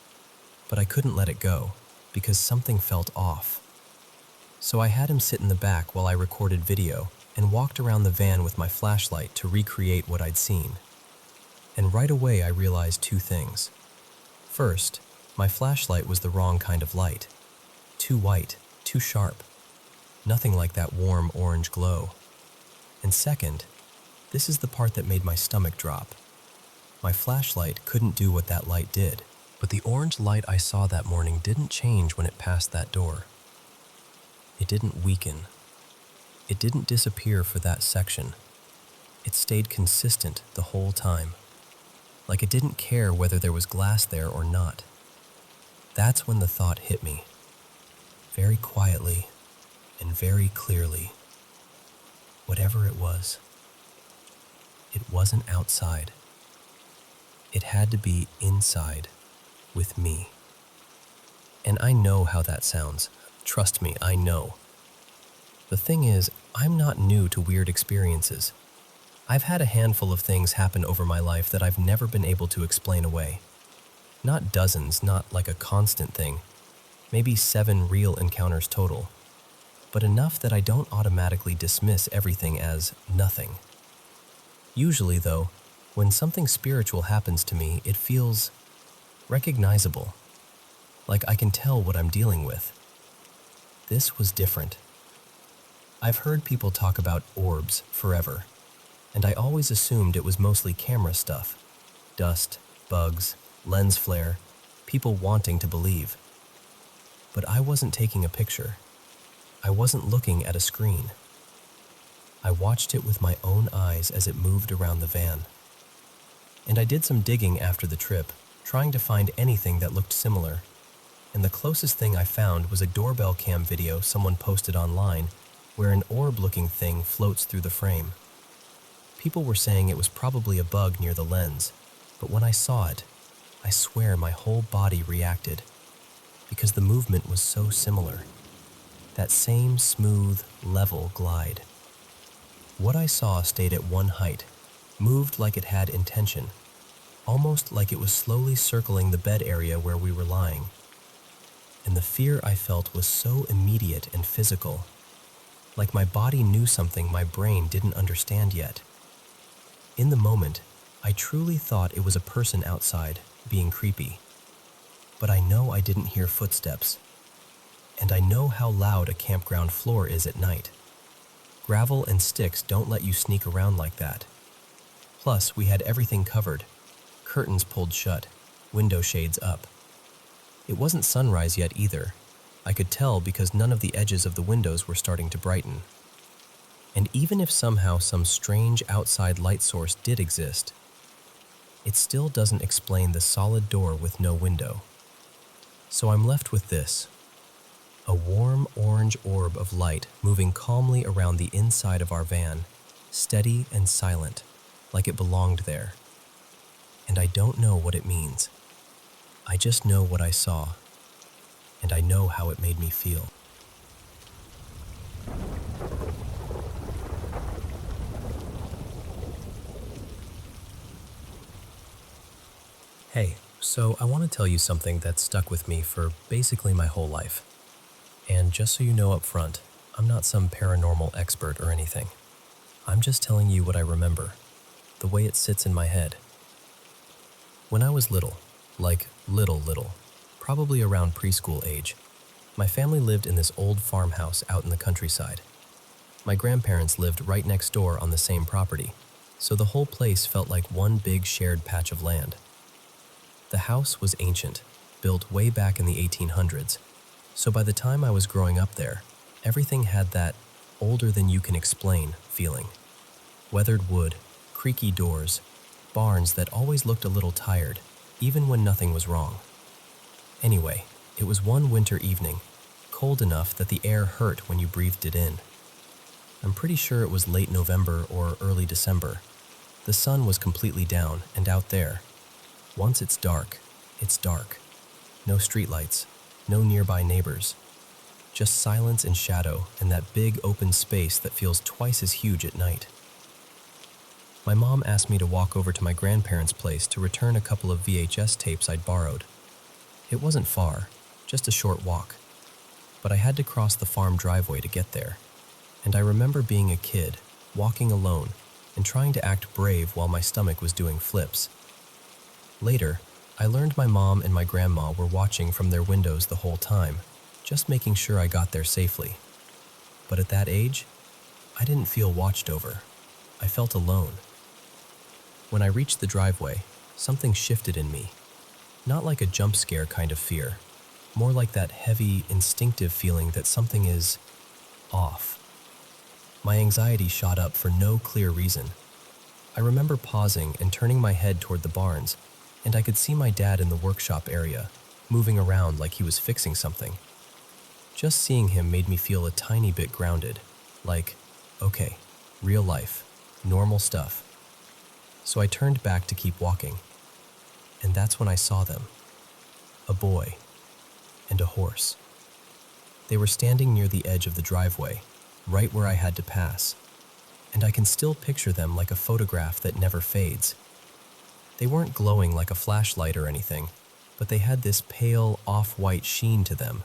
But I couldn't let it go, because something felt off. So I had him sit in the back while I recorded video and walked around the van with my flashlight to recreate what I'd seen. And right away I realized two things. First, my flashlight was the wrong kind of light. Too white, too sharp. Nothing like that warm orange glow. And second, this is the part that made my stomach drop. My flashlight couldn't do what that light did, but the orange light I saw that morning didn't change when it passed that door. It didn't weaken. It didn't disappear for that section. It stayed consistent the whole time, like it didn't care whether there was glass there or not. That's when the thought hit me, very quietly and very clearly. Whatever it was, it wasn't outside. It had to be inside with me. And I know how that sounds. Trust me, I know. The thing is, I'm not new to weird experiences. I've had a handful of things happen over my life that I've never been able to explain away. Not dozens, not like a constant thing. Maybe 7 real encounters total. But enough that I don't automatically dismiss everything as nothing. Usually, though, when something spiritual happens to me, it feels recognizable. Like I can tell what I'm dealing with. This was different. I've heard people talk about orbs forever, and I always assumed it was mostly camera stuff. Dust, bugs, lens flare, people wanting to believe. But I wasn't taking a picture. I wasn't looking at a screen. I watched it with my own eyes as it moved around the van. And I did some digging after the trip, trying to find anything that looked similar. And the closest thing I found was a doorbell cam video someone posted online where an orb-looking thing floats through the frame. People were saying it was probably a bug near the lens, but when I saw it, I swear my whole body reacted, because the movement was so similar. That same smooth, level glide. What I saw stayed at one height, moved like it had intention, almost like it was slowly circling the bed area where we were lying. And the fear I felt was so immediate and physical, like my body knew something my brain didn't understand yet. In the moment, I truly thought it was a person outside, being creepy. But I know I didn't hear footsteps. And I know how loud a campground floor is at night. Gravel and sticks don't let you sneak around like that. Plus, we had everything covered. Curtains pulled shut, window shades up. It wasn't sunrise yet either. I could tell because none of the edges of the windows were starting to brighten. And even if somehow some strange outside light source did exist, it still doesn't explain the solid door with no window. So I'm left with this: a warm orange orb of light moving calmly around the inside of our van, steady and silent, like it belonged there. And I don't know what it means. I just know what I saw, and I know how it made me feel. Hey, so I want to tell you something that's stuck with me for basically my whole life. And just so you know up front, I'm not some paranormal expert or anything. I'm just telling you what I remember, the way it sits in my head. When I was little, like little, probably around preschool age, my family lived in this old farmhouse out in the countryside. My grandparents lived right next door on the same property, so the whole place felt like one big shared patch of land. The house was ancient, built way back in the 1800s, so by the time I was growing up there, everything had that older than you can explain feeling. Weathered wood, creaky doors, barns that always looked a little tired, even when nothing was wrong. Anyway, it was one winter evening, cold enough that the air hurt when you breathed it in. I'm pretty sure it was late November or early December. The sun was completely down and out there. Once it's dark, it's dark. No streetlights, no nearby neighbors. Just silence and shadow and that big open space that feels twice as huge at night. My mom asked me to walk over to my grandparents' place to return a couple of VHS tapes I'd borrowed. It wasn't far, just a short walk. But I had to cross the farm driveway to get there. And I remember being a kid, walking alone, and trying to act brave while my stomach was doing flips. Later, I learned my mom and my grandma were watching from their windows the whole time, just making sure I got there safely. But at that age, I didn't feel watched over. I felt alone. When I reached the driveway, something shifted in me. Not like a jump scare kind of fear, more like that heavy, instinctive feeling that something is off. My anxiety shot up for no clear reason. I remember pausing and turning my head toward the barns, and I could see my dad in the workshop area, moving around like he was fixing something. Just seeing him made me feel a tiny bit grounded, like, okay, real life, normal stuff. So I turned back to keep walking, and that's when I saw them. A boy and a horse. They were standing near the edge of the driveway, right where I had to pass, and I can still picture them like a photograph that never fades. They weren't glowing like a flashlight or anything, but they had this pale, off-white sheen to them,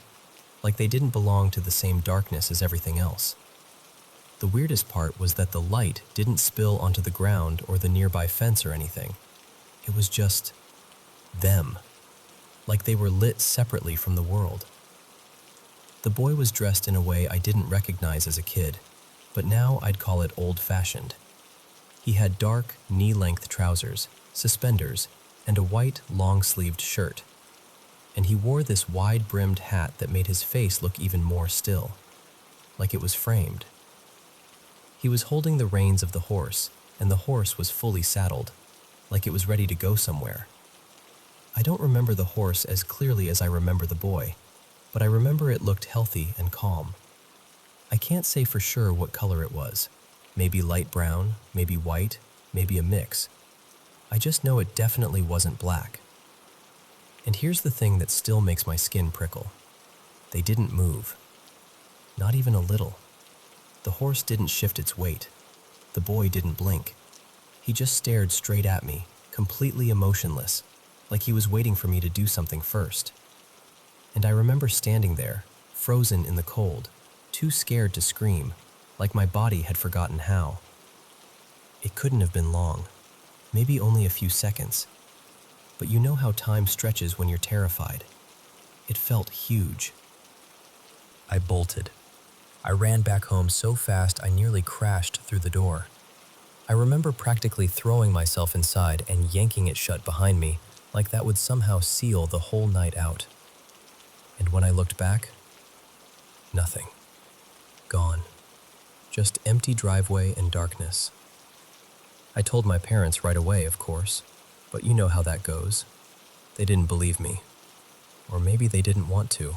like they didn't belong to the same darkness as everything else. The weirdest part was that the light didn't spill onto the ground or the nearby fence or anything. It was just them, like they were lit separately from the world. The boy was dressed in a way I didn't recognize as a kid, but now I'd call it old-fashioned. He had dark, knee-length trousers, suspenders, and a white, long-sleeved shirt. And he wore this wide-brimmed hat that made his face look even more still, like it was framed. He was holding the reins of the horse, and the horse was fully saddled, like it was ready to go somewhere. I don't remember the horse as clearly as I remember the boy, but I remember it looked healthy and calm. I can't say for sure what color it was. Maybe light brown, maybe white, maybe a mix. I just know it definitely wasn't black. And here's the thing that still makes my skin prickle. They didn't move. Not even a little. The horse didn't shift its weight. The boy didn't blink. He just stared straight at me, completely emotionless, like he was waiting for me to do something first. And I remember standing there, frozen in the cold, too scared to scream, like my body had forgotten how. It couldn't have been long. maybe only a few seconds. But you know how time stretches when you're terrified. It felt huge. I bolted. I ran back home so fast I nearly crashed through the door. I remember practically throwing myself inside and yanking it shut behind me, like that would somehow seal the whole night out. And when I looked back, nothing. Gone. Just empty driveway and darkness. I told my parents right away, of course, but you know how that goes. They didn't believe me. Or maybe they didn't want to.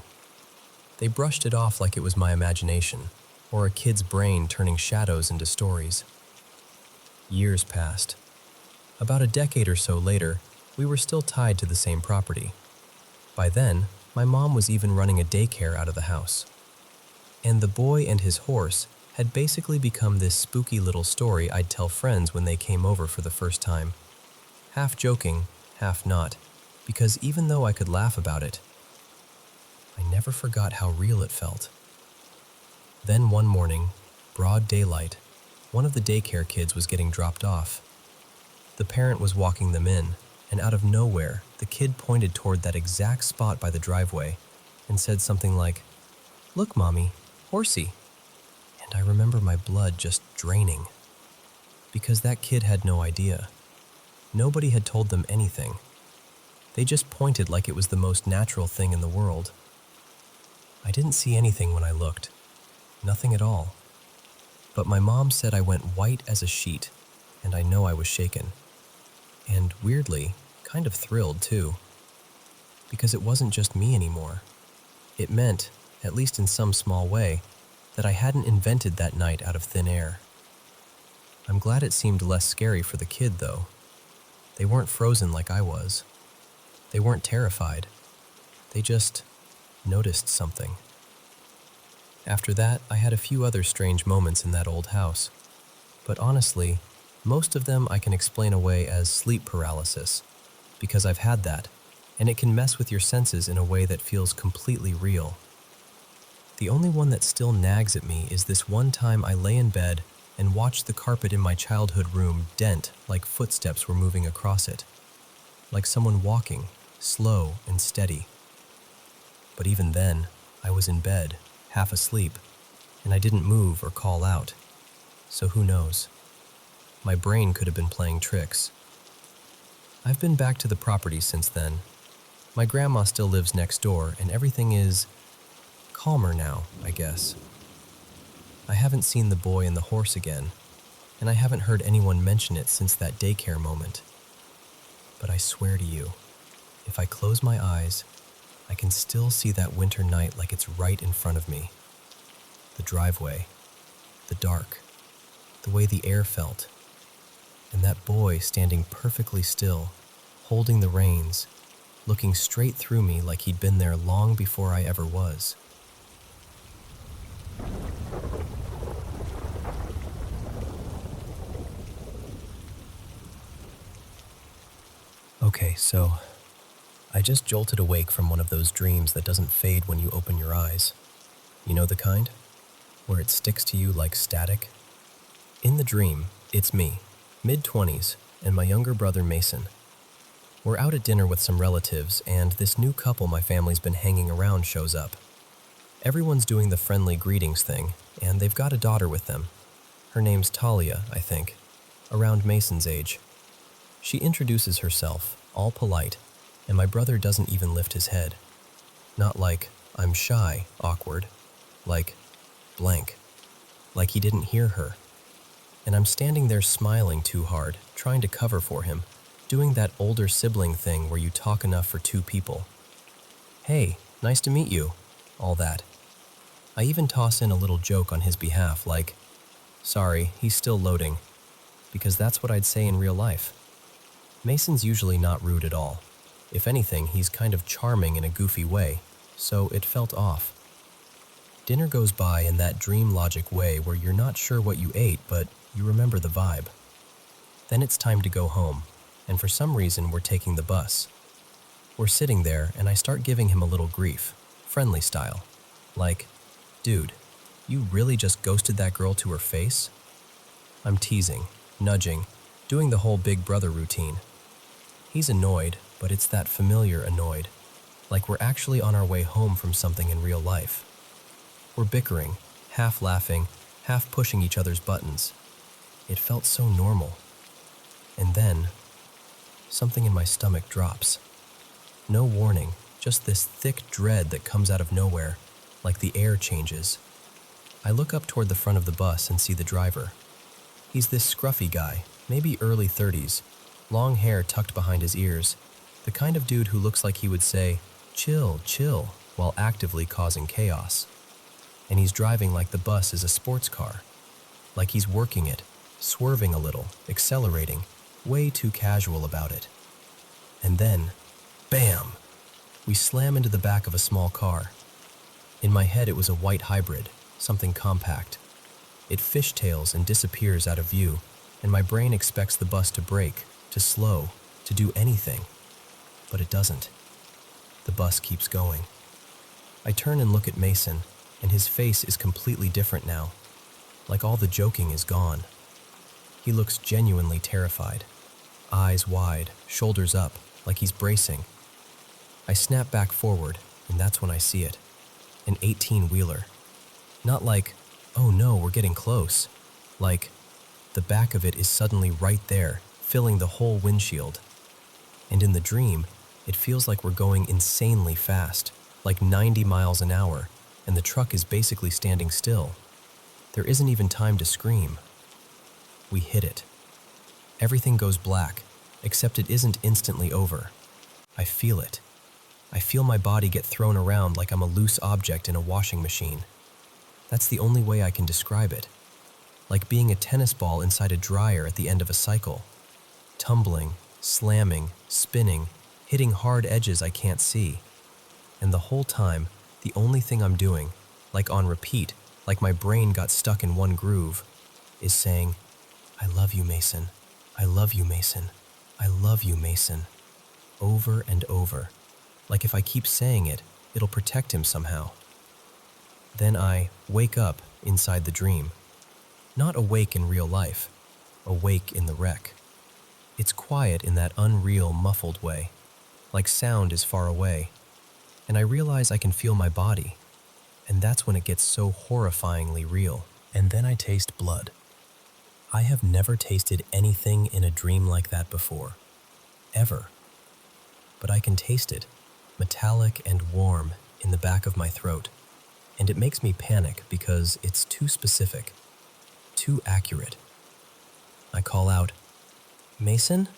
They brushed it off like it was my imagination, or a kid's brain turning shadows into stories. Years passed. About a decade or so later, we were still tied to the same property. By then, my mom was even running a daycare out of the house. And the boy and his horse had basically become this spooky little story I'd tell friends when they came over for the first time. Half joking, half not, because even though I could laugh about it, I never forgot how real it felt. Then one morning, broad daylight, one of the daycare kids was getting dropped off. The parent was walking them in, and out of nowhere, the kid pointed toward that exact spot by the driveway and said something like, "Look, Mommy, horsey." And I remember my blood just draining. Because that kid had no idea. Nobody had told them anything. They just pointed like it was the most natural thing in the world. I didn't see anything when I looked. Nothing at all. But my mom said I went white as a sheet, and I know I was shaken. And weirdly, kind of thrilled too. Because it wasn't just me anymore. It meant, at least in some small way, that I hadn't invented that night out of thin air. I'm glad it seemed less scary for the kid, though. They weren't frozen like I was. They weren't terrified. They just noticed something. After that, I had a few other strange moments in that old house. But honestly, most of them I can explain away as sleep paralysis, because I've had that, and it can mess with your senses in a way that feels completely real. The only one that still nags at me is this one time I lay in bed and watched the carpet in my childhood room dent like footsteps were moving across it, like someone walking, slow and steady. But even then, I was in bed, half asleep, and I didn't move or call out. So who knows? My brain could have been playing tricks. I've been back to the property since then. My grandma still lives next door, and everything is calmer now, I guess. I haven't seen the boy and the horse again, and I haven't heard anyone mention it since that daycare moment. But I swear to you, if I close my eyes, I can still see that winter night like it's right in front of me. The driveway, the dark, the way the air felt, and that boy standing perfectly still, holding the reins, looking straight through me like he'd been there long before I ever was. Okay, so I just jolted awake from one of those dreams that doesn't fade when you open your eyes. You know the kind? Where it sticks to you like static? In the dream, it's me, mid-20s, and my younger brother Mason. We're out at dinner with some relatives, and this new couple my family's been hanging around shows up. Everyone's doing the friendly greetings thing, and they've got a daughter with them. Her name's Talia, I think, around Mason's age. She introduces herself, all polite, and my brother doesn't even lift his head. Not like, I'm shy, awkward. Like, blank. Like he didn't hear her. And I'm standing there smiling too hard, trying to cover for him, doing that older sibling thing where you talk enough for two people. Hey, nice to meet you. All that. I even toss in a little joke on his behalf, like, sorry, he's still loading, because that's what I'd say in real life. Mason's usually not rude at all. If anything, he's kind of charming in a goofy way, so it felt off. Dinner goes by in that dream logic way where you're not sure what you ate, but you remember the vibe. Then it's time to go home, and for some reason we're taking the bus. We're sitting there, and I start giving him a little grief, friendly style. Like, dude, you really just ghosted that girl to her face? I'm teasing, nudging, doing the whole big brother routine. He's annoyed, but it's that familiar annoyed, like we're actually on our way home from something in real life. We're bickering, half laughing, half pushing each other's buttons. It felt so normal. And then, something in my stomach drops. No warning, just this thick dread that comes out of nowhere, like the air changes. I look up toward the front of the bus and see the driver. He's this scruffy guy, maybe early 30s, long hair tucked behind his ears, the kind of dude who looks like he would say, "Chill, chill," while actively causing chaos. And he's driving like the bus is a sports car, like he's working it, swerving a little, accelerating, way too casual about it. And then, bam! We slam into the back of a small car. In my head it was a white hybrid, something compact. It fishtails and disappears out of view, and my brain expects the bus to brake, to slow, to do anything. But it doesn't. The bus keeps going. I turn and look at Mason, and his face is completely different now, like all the joking is gone. He looks genuinely terrified, eyes wide, shoulders up, like he's bracing. I snap back forward, and that's when I see it. An 18-wheeler. Not like, oh no, we're getting close. Like, the back of it is suddenly right there, filling the whole windshield. And in the dream, it feels like we're going insanely fast, like 90 miles an hour, and the truck is basically standing still. There isn't even time to scream. We hit it. Everything goes black, except it isn't instantly over. I feel it. I feel my body get thrown around like I'm a loose object in a washing machine. That's the only way I can describe it. Like being a tennis ball inside a dryer at the end of a cycle. Tumbling, slamming, spinning, hitting hard edges I can't see. And the whole time, the only thing I'm doing, like on repeat, like my brain got stuck in one groove, is saying, "I love you, Mason. I love you, Mason. I love you, Mason." Over and over. Like if I keep saying it, it'll protect him somehow. Then I wake up inside the dream. Not awake in real life, awake in the wreck. It's quiet in that unreal, muffled way, like sound is far away. And I realize I can feel my body, and that's when it gets so horrifyingly real. And then I taste blood. I have never tasted anything in a dream like that before, ever. But I can taste it, metallic and warm, in the back of my throat, and it makes me panic because it's too specific, too accurate. I call out, "Mason?"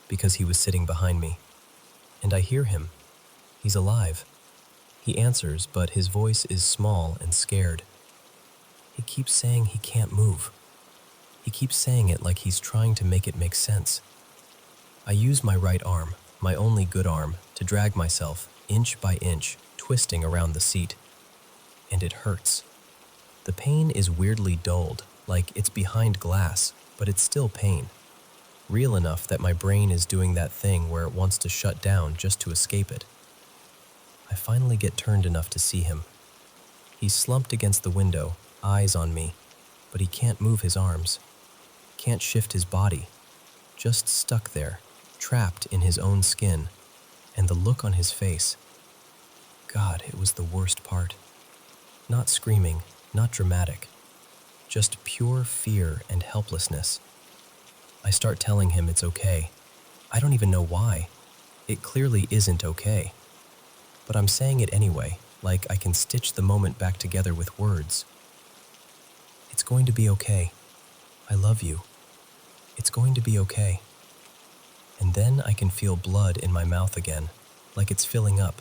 because he was sitting behind me, and I hear him. He's alive. He answers, but his voice is small and scared. He keeps saying he can't move. He keeps saying it like he's trying to make it make sense. I use my right arm, my only good arm, to drag myself, inch by inch, twisting around the seat. And it hurts. The pain is weirdly dulled, like it's behind glass, but it's still pain. Real enough that my brain is doing that thing where it wants to shut down just to escape it. I finally get turned enough to see him. He's slumped against the window, eyes on me, but he can't move his arms. Can't shift his body. Just stuck there, trapped in his own skin, and the look on his face. God, it was the worst part. Not screaming, not dramatic. Just pure fear and helplessness. I start telling him it's okay. I don't even know why. It clearly isn't okay. But I'm saying it anyway, like I can stitch the moment back together with words. It's going to be okay. I love you. It's going to be okay. And then I can feel blood in my mouth again, like it's filling up,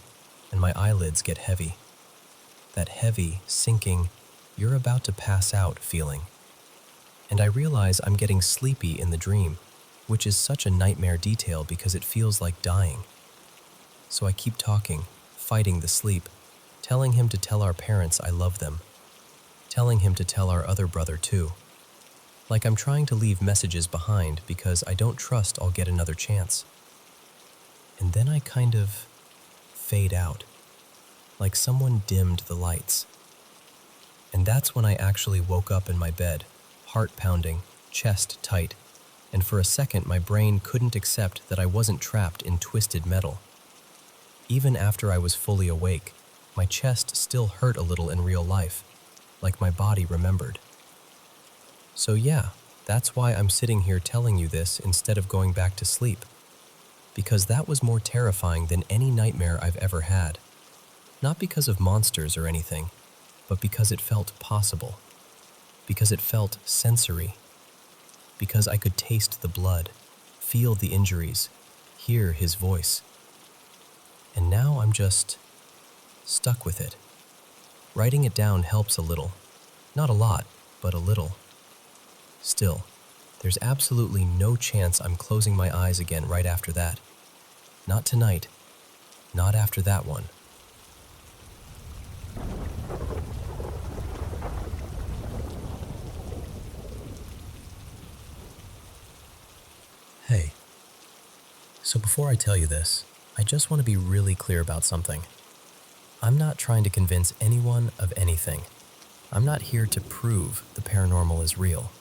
and my eyelids get heavy. That heavy, sinking, you're about to pass out feeling. And I realize I'm getting sleepy in the dream, which is such a nightmare detail because it feels like dying. So I keep talking, fighting the sleep, telling him to tell our parents I love them, telling him to tell our other brother too. Like I'm trying to leave messages behind because I don't trust I'll get another chance. And then I kind of fade out, like someone dimmed the lights. And that's when I actually woke up in my bed, heart pounding, chest tight, and for a second my brain couldn't accept that I wasn't trapped in twisted metal. Even after I was fully awake, my chest still hurt a little in real life, like my body remembered. So yeah, that's why I'm sitting here telling you this instead of going back to sleep. Because that was more terrifying than any nightmare I've ever had. Not because of monsters or anything, but because it felt possible. Because it felt sensory. Because I could taste the blood, feel the injuries, hear his voice. And now I'm just stuck with it. Writing it down helps a little. Not a lot, but a little. Still, there's absolutely no chance I'm closing my eyes again right after that. Not tonight. Not after that one. Hey. So before I tell you this, I just want to be really clear about something. I'm not trying to convince anyone of anything. I'm not here to prove the paranormal is real.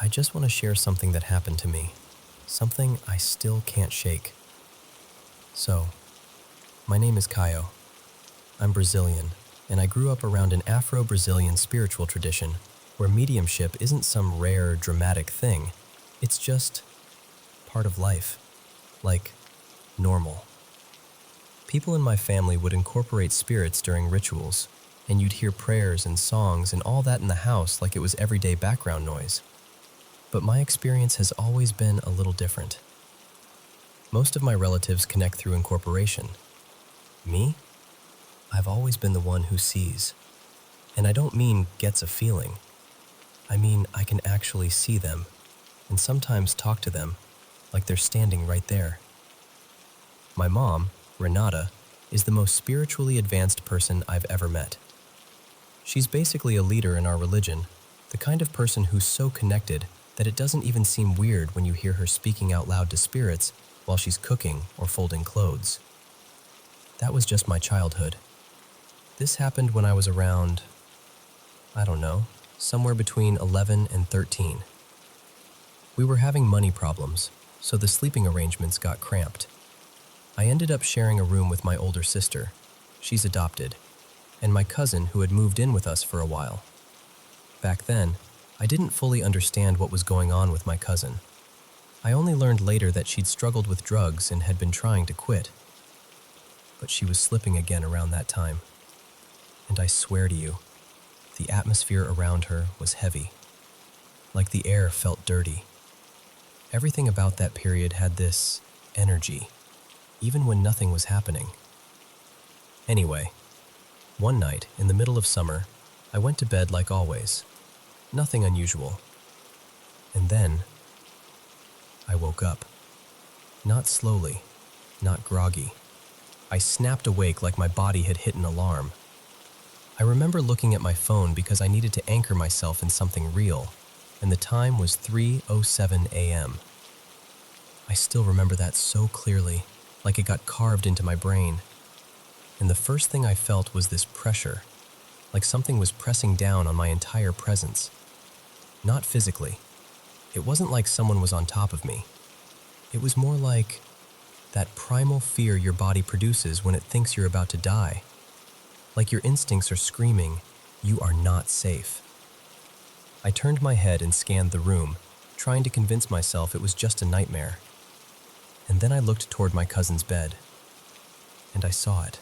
I just want to share something that happened to me. Something I still can't shake. So, my name is Caio. I'm Brazilian, and I grew up around an Afro-Brazilian spiritual tradition where mediumship isn't some rare, dramatic thing. It's just part of life. Like, normal. People in my family would incorporate spirits during rituals, and you'd hear prayers and songs and all that in the house like it was everyday background noise. But my experience has always been a little different. Most of my relatives connect through incorporation. Me? I've always been the one who sees. And I don't mean gets a feeling. I mean I can actually see them, and sometimes talk to them like they're standing right there. My mom, Renata, is the most spiritually advanced person I've ever met. She's basically a leader in our religion, the kind of person who's so connected that it doesn't even seem weird when you hear her speaking out loud to spirits while she's cooking or folding clothes. That was just my childhood. This happened when I was around, I don't know, somewhere between 11 and 13. We were having money problems, so the sleeping arrangements got cramped. I ended up sharing a room with my older sister, she's adopted, and my cousin who had moved in with us for a while. Back then, I didn't fully understand what was going on with my cousin. I only learned later that she'd struggled with drugs and had been trying to quit. But she was slipping again around that time. And I swear to you, the atmosphere around her was heavy. Like the air felt dirty. Everything about that period had this energy, even when nothing was happening. Anyway, one night in the middle of summer, I went to bed like always. Nothing unusual. And then, I woke up. Not slowly, not groggy. I snapped awake like my body had hit an alarm. I remember looking at my phone because I needed to anchor myself in something real, and the time was 3:07 a.m. I still remember that so clearly, like it got carved into my brain. And the first thing I felt was this pressure, like something was pressing down on my entire presence. Not physically. It wasn't like someone was on top of me. It was more like that primal fear your body produces when it thinks you're about to die. Like your instincts are screaming, you are not safe. I turned my head and scanned the room, trying to convince myself it was just a nightmare. And then I looked toward my cousin's bed, and I saw it.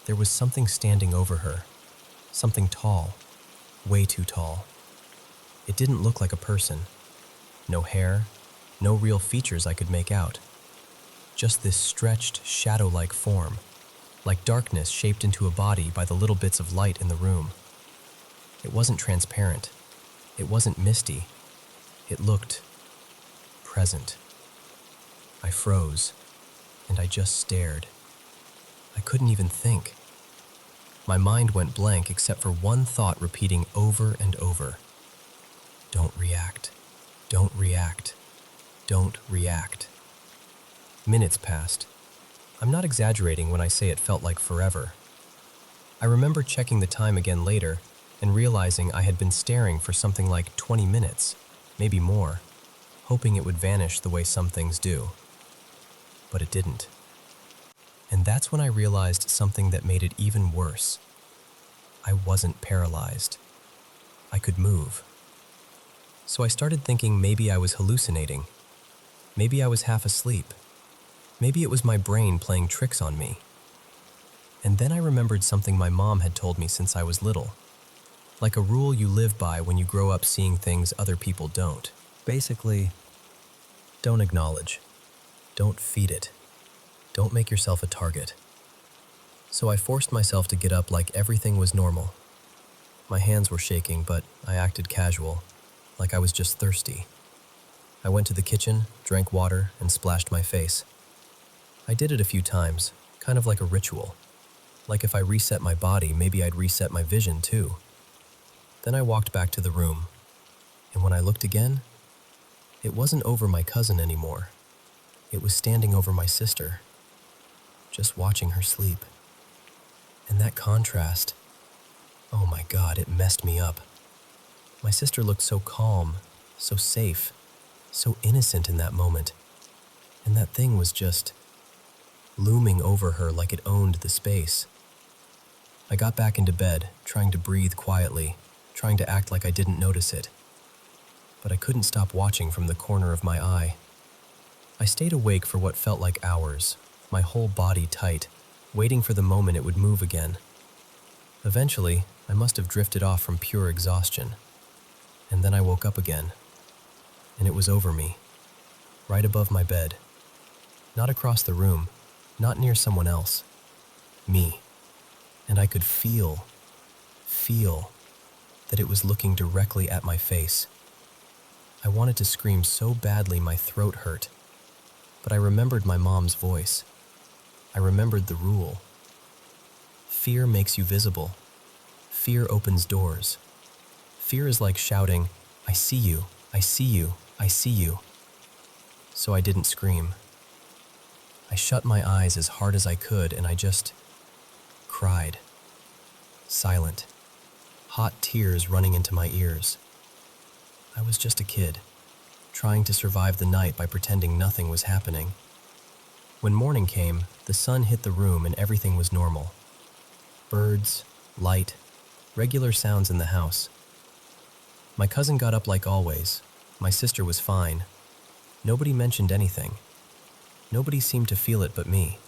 There was something standing over her, something tall, way too tall. It didn't look like a person. No hair, no real features I could make out. Just this stretched, shadow-like form, like darkness shaped into a body by the little bits of light in the room. It wasn't transparent. It wasn't misty. It looked present. I froze, and I just stared. I couldn't even think. My mind went blank except for one thought repeating over and over. Don't react. Don't react. Don't react. Minutes passed. I'm not exaggerating when I say it felt like forever. I remember checking the time again later and realizing I had been staring for something like 20 minutes, maybe more. hoping it would vanish the way some things do. But it didn't. And that's when I realized something that made it even worse. I wasn't paralyzed. I could move. So I started thinking maybe I was hallucinating. Maybe I was half asleep. Maybe it was my brain playing tricks on me. And then I remembered something my mom had told me since I was little. Like a rule you live by when you grow up seeing things other people don't. Basically, don't acknowledge. Don't feed it. Don't make yourself a target. So I forced myself to get up like everything was normal. My hands were shaking, but I acted casual, like I was just thirsty. I went to the kitchen, drank water, and splashed my face. I did it a few times, kind of like a ritual. Like if I reset my body, maybe I'd reset my vision too. Then I walked back to the room, and when I looked again, it wasn't over my cousin anymore. It was standing over my sister, just watching her sleep. And that contrast, oh my God, it messed me up. My sister looked so calm, so safe, so innocent in that moment. And that thing was just looming over her like it owned the space. I got back into bed, trying to breathe quietly, trying to act like I didn't notice it. But I couldn't stop watching from the corner of my eye. I stayed awake for what felt like hours, my whole body tight, waiting for the moment it would move again. Eventually, I must have drifted off from pure exhaustion. And then I woke up again. And it was over me, right above my bed. Not across the room, not near someone else. Me. And I could feel that it was looking directly at my face. I wanted to scream so badly my throat hurt, but I remembered my mom's voice. I remembered the rule. Fear makes you visible. Fear opens doors. Fear is like shouting, "I see you, I see you, I see you." So I didn't scream. I shut my eyes as hard as I could and I just cried. Silent. Hot tears running into my ears. I was just a kid, trying to survive the night by pretending nothing was happening. When morning came, the sun hit the room and everything was normal. Birds, light, regular sounds in the house. My cousin got up like always. My sister was fine. Nobody mentioned anything. Nobody seemed to feel it but me.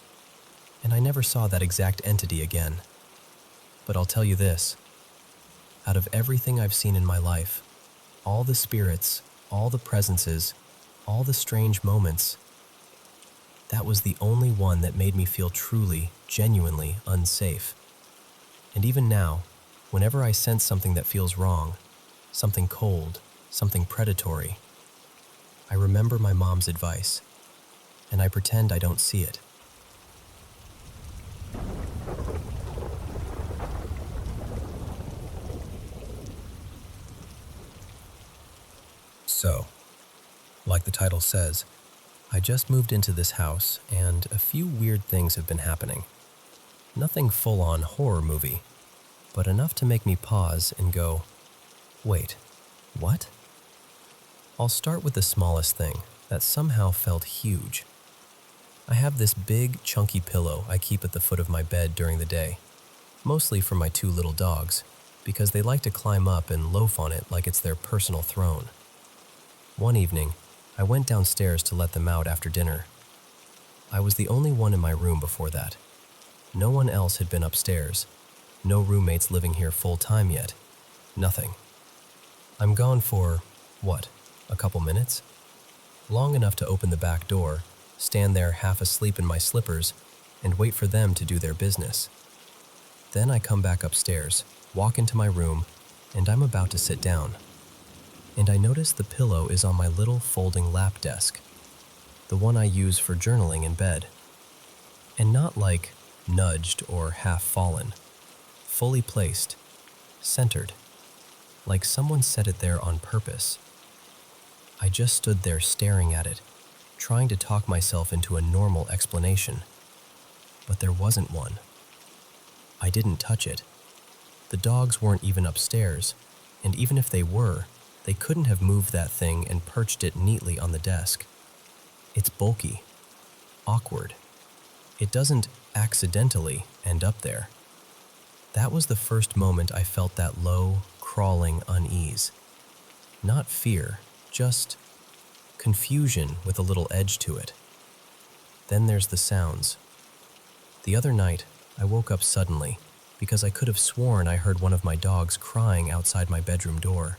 And I never saw that exact entity again. But I'll tell you this. Out of everything I've seen in my life, all the spirits, all the presences, all the strange moments, that was the only one that made me feel truly, genuinely unsafe. And even now, whenever I sense something that feels wrong, something cold, something predatory, I remember my mom's advice, and I pretend I don't see it. So, like the title says, I just moved into this house and a few weird things have been happening. Nothing full-on horror movie, but enough to make me pause and go, wait, what? I'll start with the smallest thing that somehow felt huge. I have this big, chunky pillow I keep at the foot of my bed during the day, mostly for my two little dogs, because they like to climb up and loaf on it like it's their personal throne. One evening, I went downstairs to let them out after dinner. I was the only one in my room before that. No one else had been upstairs. No roommates living here full-time yet. Nothing. I'm gone for, what, a couple minutes? Long enough to open the back door, stand there half asleep in my slippers, and wait for them to do their business. Then I come back upstairs, walk into my room, and I'm about to sit down. And I notice the pillow is on my little folding lap desk, the one I use for journaling in bed. And not like nudged or half fallen, fully placed, centered, like someone set it there on purpose. I just stood there staring at it, trying to talk myself into a normal explanation, but there wasn't one. I didn't touch it. The dogs weren't even upstairs, and even if they were, They couldn't have moved that thing and perched it neatly on the desk. It's bulky, awkward. It doesn't accidentally end up there. That was the first moment I felt that low, crawling unease. Not fear, just confusion with a little edge to it. Then there's the sounds. The other night, I woke up suddenly because I could have sworn I heard one of my dogs crying outside my bedroom door.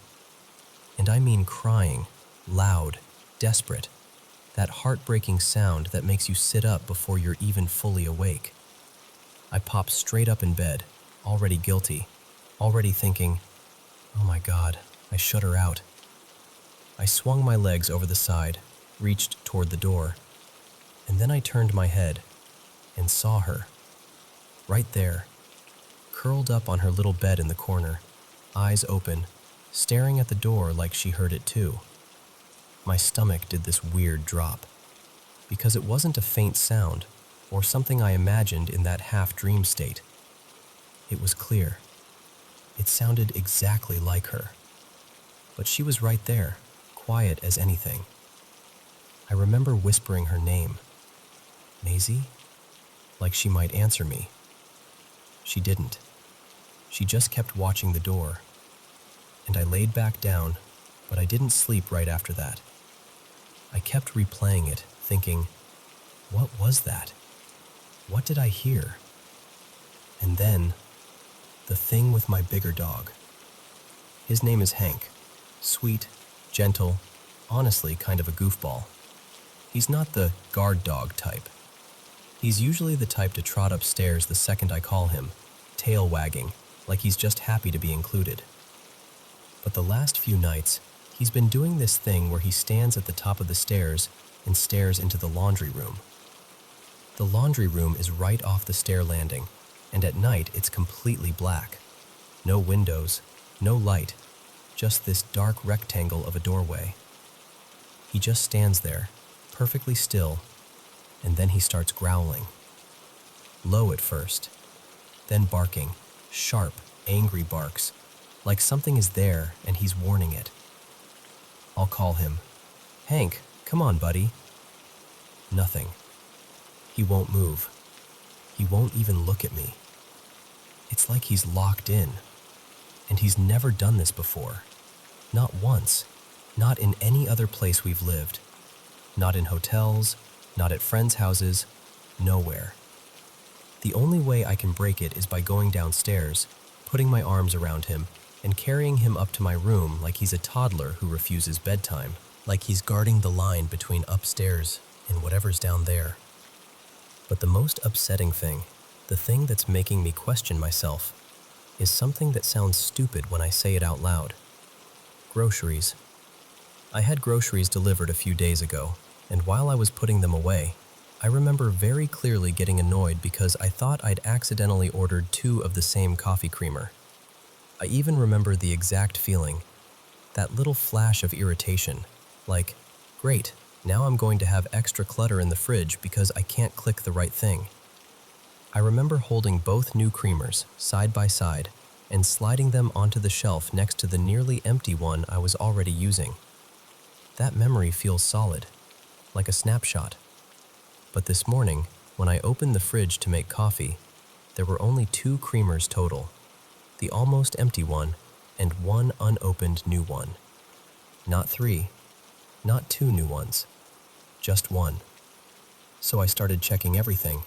And I mean crying, loud, desperate. That heartbreaking sound that makes you sit up before you're even fully awake. I popped straight up in bed, already guilty, already thinking, oh my God, I shut her out. I swung my legs over the side, reached toward the door, and then I turned my head and saw her. Right there, curled up on her little bed in the corner, eyes open, staring at the door like she heard it too. My stomach did this weird drop, because it wasn't a faint sound or something I imagined in that half-dream state. It was clear. It sounded exactly like her. But she was right there, quiet as anything. I remember whispering her name. Maisie? Like she might answer me. She didn't. She just kept watching the door. And I laid back down, but I didn't sleep right after that. I kept replaying it, thinking, what was that? What did I hear? And then, the thing with my bigger dog. His name is Hank. Sweet, gentle, honestly kind of a goofball. He's not the guard dog type. He's usually the type to trot upstairs the second I call him, tail wagging, like he's just happy to be included. But the last few nights, he's been doing this thing where he stands at the top of the stairs and stares into the laundry room. The laundry room is right off the stair landing, and at night it's completely black. No windows, no light, just this dark rectangle of a doorway. He just stands there, perfectly still, and then he starts growling. Low at first, then barking, sharp, angry barks, like something is there and he's warning it. I'll call him. Hank, come on, buddy. Nothing. He won't move. He won't even look at me. It's like he's locked in. And he's never done this before. Not once. Not in any other place we've lived. Not in hotels, not at friends' houses, nowhere. The only way I can break it is by going downstairs, putting my arms around him, and carrying him up to my room like he's a toddler who refuses bedtime, like he's guarding the line between upstairs and whatever's down there. But the most upsetting thing, the thing that's making me question myself, is something that sounds stupid when I say it out loud. Groceries. I had groceries delivered a few days ago, and while I was putting them away, I remember very clearly getting annoyed because I thought I'd accidentally ordered 2 of the same coffee creamer. I even remember the exact feeling, that little flash of irritation, like, great, now I'm going to have extra clutter in the fridge because I can't click the right thing. I remember holding both new creamers side by side and sliding them onto the shelf next to the nearly empty one I was already using. That memory feels solid, like a snapshot. But this morning, when I opened the fridge to make coffee, there were only 2 creamers total, the almost empty one and 1 unopened new one. Not 3, not 2 new ones, just 1. So I started checking everything.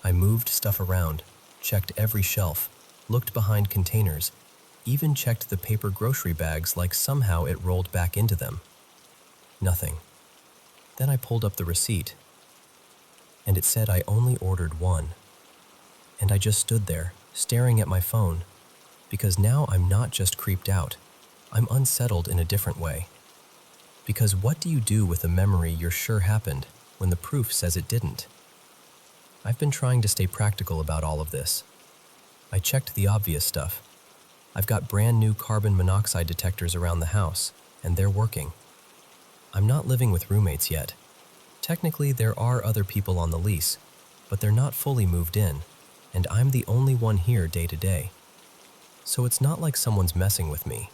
I moved stuff around, checked every shelf, looked behind containers, even checked the paper grocery bags like somehow it rolled back into them. Nothing. Then I pulled up the receipt, and it said I only ordered 1. And I just stood there, staring at my phone, because now I'm not just creeped out, I'm unsettled in a different way. Because what do you do with a memory you're sure happened when the proof says it didn't? I've been trying to stay practical about all of this. I checked the obvious stuff. I've got brand new carbon monoxide detectors around the house, and they're working. I'm not living with roommates yet. Technically, there are other people on the lease, but they're not fully moved in, and I'm the only one here day to day. So it's not like someone's messing with me.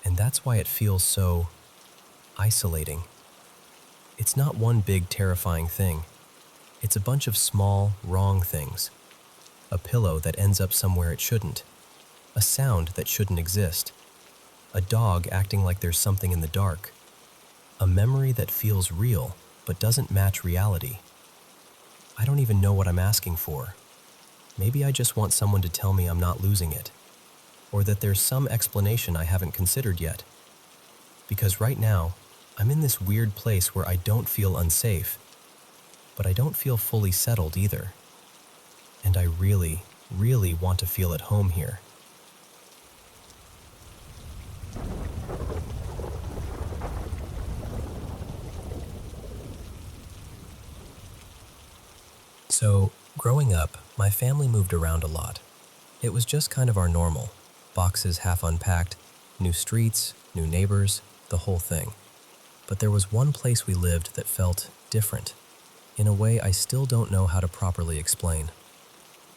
And that's why it feels so isolating. It's not one big terrifying thing. It's a bunch of small, wrong things. A pillow that ends up somewhere it shouldn't. A sound that shouldn't exist. A dog acting like there's something in the dark. A memory that feels real but doesn't match reality. I don't even know what I'm asking for. Maybe I just want someone to tell me I'm not losing it, or that there's some explanation I haven't considered yet. Because right now, I'm in this weird place where I don't feel unsafe, but I don't feel fully settled either. And I really, really want to feel at home here. So, growing up, my family moved around a lot. It was just kind of our normal. Boxes half unpacked, new streets, new neighbors, the whole thing. But there was one place we lived that felt different, in a way I still don't know how to properly explain.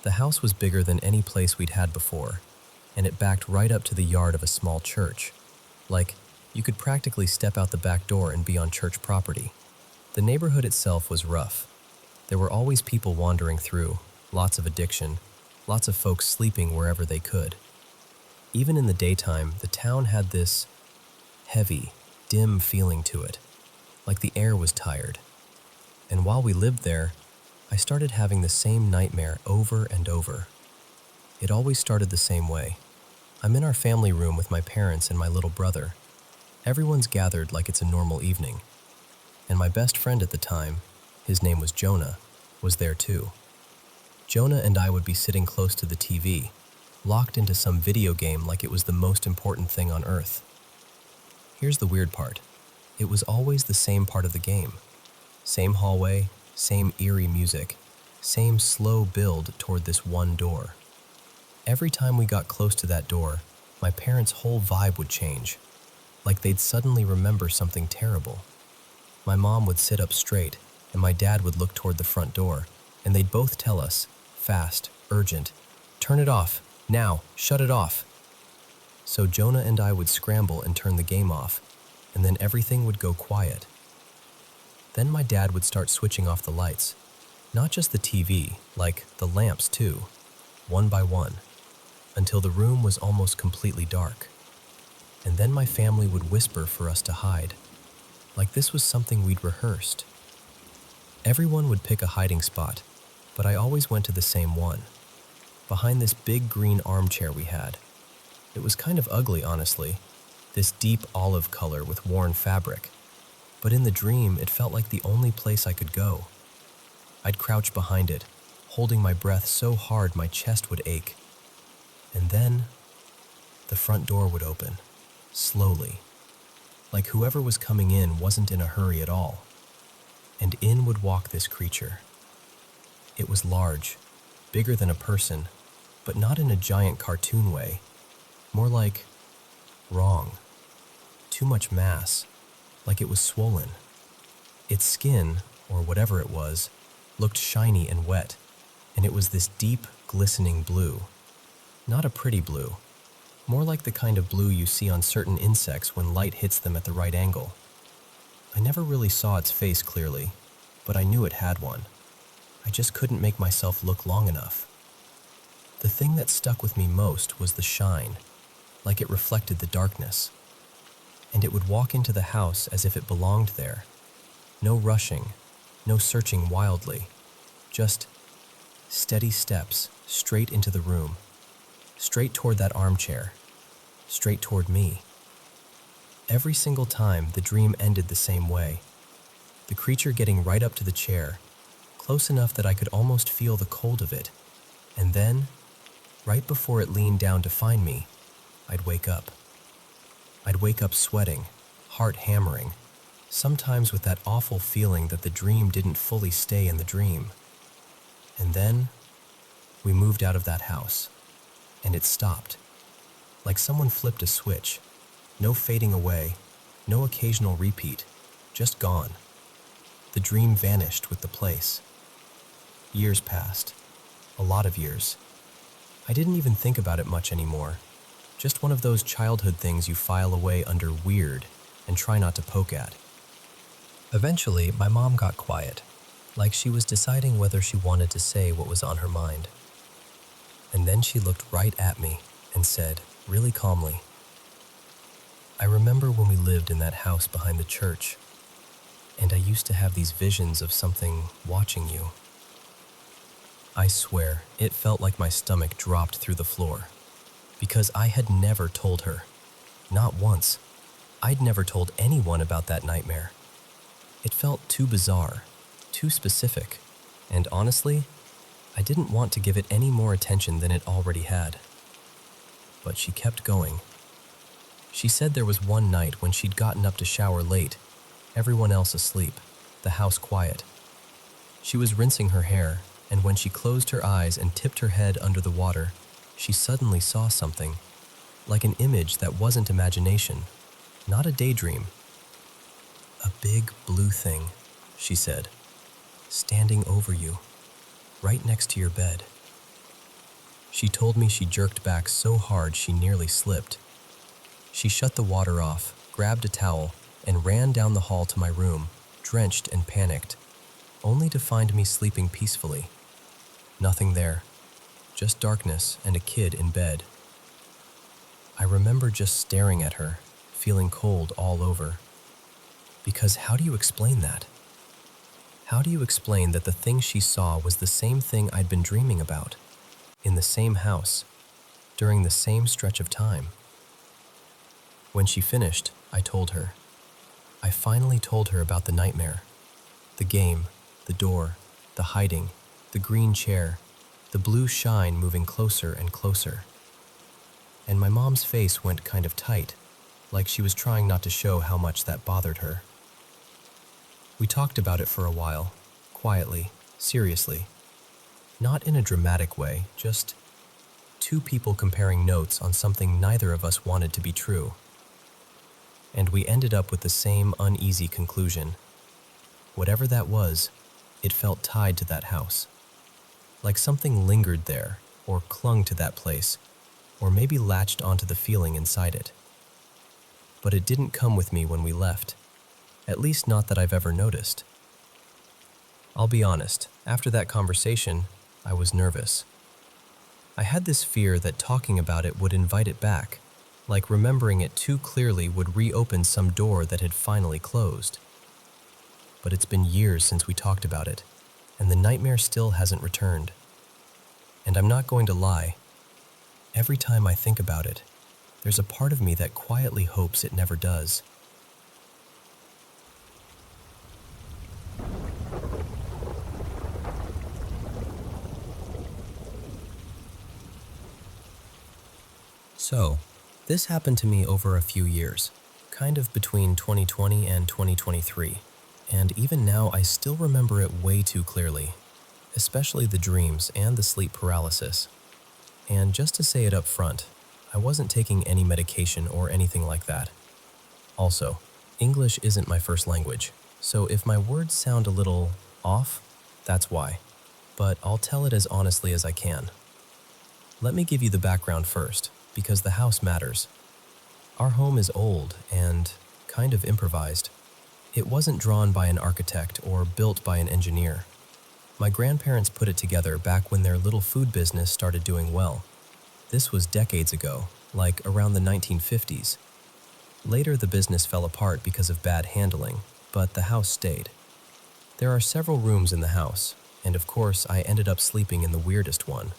The house was bigger than any place we'd had before, and it backed right up to the yard of a small church. Like, you could practically step out the back door and be on church property. The neighborhood itself was rough. There were always people wandering through, lots of addiction, lots of folks sleeping wherever they could. Even in the daytime, the town had this heavy, dim feeling to it, like the air was tired. And while we lived there, I started having the same nightmare over and over. It always started the same way. I'm in our family room with my parents and my little brother. Everyone's gathered like it's a normal evening. And my best friend at the time, his name was Jonah, was there too. Jonah and I would be sitting close to the TV, locked into some video game like it was the most important thing on earth. Here's the weird part. It was always the same part of the game. Same hallway, same eerie music, same slow build toward this one door. Every time we got close to that door, my parents' whole vibe would change, like they'd suddenly remember something terrible. My mom would sit up straight, and my dad would look toward the front door, and they'd both tell us, fast, urgent, "Turn it off, now, shut it off." So Jonah and I would scramble and turn the game off, and then everything would go quiet. Then my dad would start switching off the lights, not just the TV, like the lamps too, one by one, until the room was almost completely dark. And then my family would whisper for us to hide, like this was something we'd rehearsed. Everyone would pick a hiding spot, but I always went to the same one, behind this big green armchair we had. It was kind of ugly, honestly, this deep olive color with worn fabric. But in the dream, it felt like the only place I could go. I'd crouch behind it, holding my breath so hard my chest would ache. And then, the front door would open, slowly, like whoever was coming in wasn't in a hurry at all. And in would walk this creature. It was large, bigger than a person, but not in a giant cartoon way. More like wrong. Too much mass, like it was swollen. Its skin, or whatever it was, looked shiny and wet, and it was this deep, glistening blue. Not a pretty blue, more like the kind of blue you see on certain insects when light hits them at the right angle. I never really saw its face clearly, but I knew it had one. I just couldn't make myself look long enough. The thing that stuck with me most was the shine, like it reflected the darkness. And it would walk into the house as if it belonged there. No rushing, no searching wildly, just steady steps straight into the room, straight toward that armchair, straight toward me. Every single time, the dream ended the same way. The creature getting right up to the chair, close enough that I could almost feel the cold of it. And then, right before it leaned down to find me, I'd wake up. I'd wake up sweating, heart hammering, sometimes with that awful feeling that the dream didn't fully stay in the dream. And then, we moved out of that house, and it stopped. Like someone flipped a switch. No fading away, no occasional repeat, just gone. The dream vanished with the place. Years passed, a lot of years. I didn't even think about it much anymore. Just one of those childhood things you file away under weird and try not to poke at. Eventually, my mom got quiet, like she was deciding whether she wanted to say what was on her mind. And then she looked right at me and said, really calmly, "I remember when we lived in that house behind the church, and I used to have these visions of something watching you." I swear, it felt like my stomach dropped through the floor, because I had never told her, not once. I'd never told anyone about that nightmare. It felt too bizarre, too specific, and honestly, I didn't want to give it any more attention than it already had. But she kept going. She said there was one night when she'd gotten up to shower late, everyone else asleep, the house quiet. She was rinsing her hair, and when she closed her eyes and tipped her head under the water, she suddenly saw something, like an image that wasn't imagination, not a daydream. "A big blue thing," she said, "standing over you, right next to your bed." She told me she jerked back so hard she nearly slipped. She shut the water off, grabbed a towel, and ran down the hall to my room, drenched and panicked, only to find me sleeping peacefully. Nothing there, just darkness and a kid in bed. I remember just staring at her, feeling cold all over. Because how do you explain that? How do you explain that the thing she saw was the same thing I'd been dreaming about, in the same house, during the same stretch of time? When she finished, I told her. I finally told her about the nightmare, the game, the door, the hiding, the green chair, the blue shine moving closer and closer. And my mom's face went kind of tight, like she was trying not to show how much that bothered her. We talked about it for a while, quietly, seriously. Not in a dramatic way, just two people comparing notes on something neither of us wanted to be true. And we ended up with the same uneasy conclusion. Whatever that was, it felt tied to that house. Like something lingered there, or clung to that place, or maybe latched onto the feeling inside it. But it didn't come with me when we left. At least not that I've ever noticed. I'll be honest, after that conversation, I was nervous. I had this fear that talking about it would invite it back, like remembering it too clearly would reopen some door that had finally closed. But it's been years since we talked about it, and the nightmare still hasn't returned. And I'm not going to lie, every time I think about it, there's a part of me that quietly hopes it never does. So, this happened to me over a few years, kind of between 2020 and 2023, and even now I still remember it way too clearly, especially the dreams and the sleep paralysis. And just to say it up front, I wasn't taking any medication or anything like that. Also, English isn't my first language, so if my words sound a little off, that's why. But I'll tell it as honestly as I can. Let me give you the background first, because the house matters. Our home is old and kind of improvised. It wasn't drawn by an architect or built by an engineer. My grandparents put it together back when their little food business started doing well. This was decades ago, like around the 1950s. Later, the business fell apart because of bad handling, but the house stayed. There are several rooms in the house, and of course, I ended up sleeping in the weirdest one.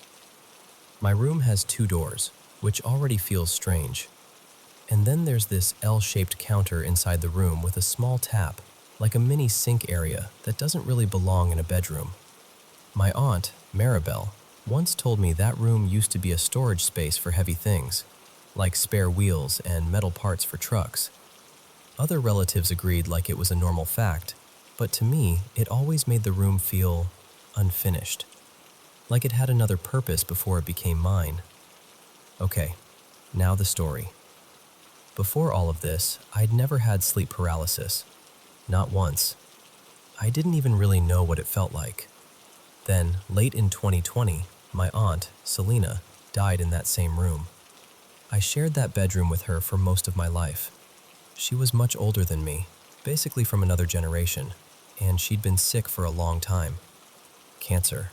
My room has 2 doors, which already feels strange. And then there's this L-shaped counter inside the room with a small tap, like a mini sink area that doesn't really belong in a bedroom. My aunt, Maribel, once told me that room used to be a storage space for heavy things, like spare wheels and metal parts for trucks. Other relatives agreed like it was a normal fact, but to me, it always made the room feel unfinished, like it had another purpose before it became mine. Okay, now the story. Before all of this, I'd never had sleep paralysis. Not once. I didn't even really know what it felt like. Then, late in 2020, my aunt, Selena, died in that same room. I shared that bedroom with her for most of my life. She was much older than me, basically from another generation, and she'd been sick for a long time. Cancer.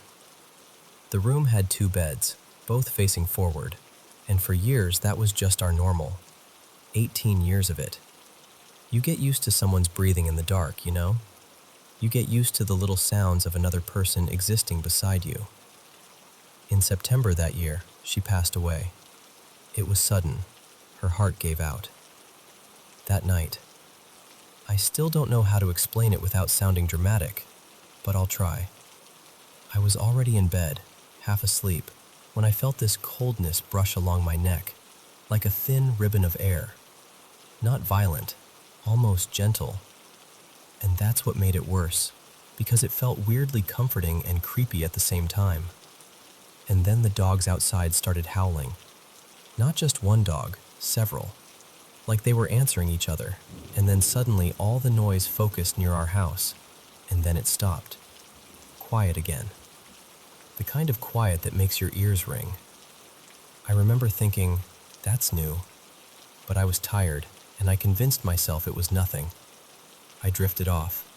The room had 2 beds, both facing forward, and for years that was just our normal. 18 years of it. You get used to someone's breathing in the dark, you know? You get used to the little sounds of another person existing beside you. In September that year, she passed away. It was sudden. Her heart gave out. That night, I still don't know how to explain it without sounding dramatic, but I'll try. I was already in bed, half asleep, when I felt this coldness brush along my neck, like a thin ribbon of air. Not violent, almost gentle. And that's what made it worse, because it felt weirdly comforting and creepy at the same time. And then the dogs outside started howling. Not just one dog, several. Like they were answering each other, and then suddenly all the noise focused near our house, and then it stopped. Quiet again. The kind of quiet that makes your ears ring. I remember thinking, that's new. But I was tired, and I convinced myself it was nothing. I drifted off.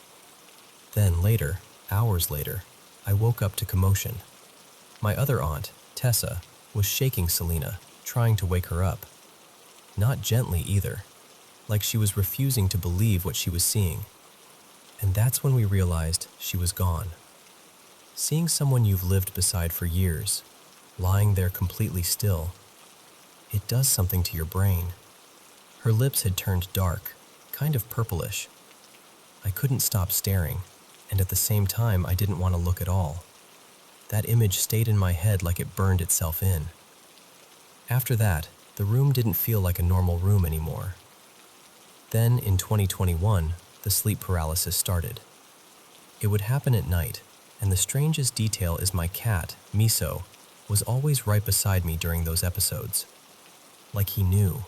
Then later, hours later, I woke up to commotion. My other aunt, Tessa, was shaking Selena, trying to wake her up. Not gently either, like she was refusing to believe what she was seeing. And that's when we realized she was gone. Seeing someone you've lived beside for years, lying there completely still, it does something to your brain. Her lips had turned dark, kind of purplish. I couldn't stop staring, and at the same time I didn't want to look at all. That image stayed in my head like it burned itself in. After that, the room didn't feel like a normal room anymore. Then, in 2021, the sleep paralysis started. It would happen at night, and the strangest detail is my cat, Miso, was always right beside me during those episodes. Like he knew.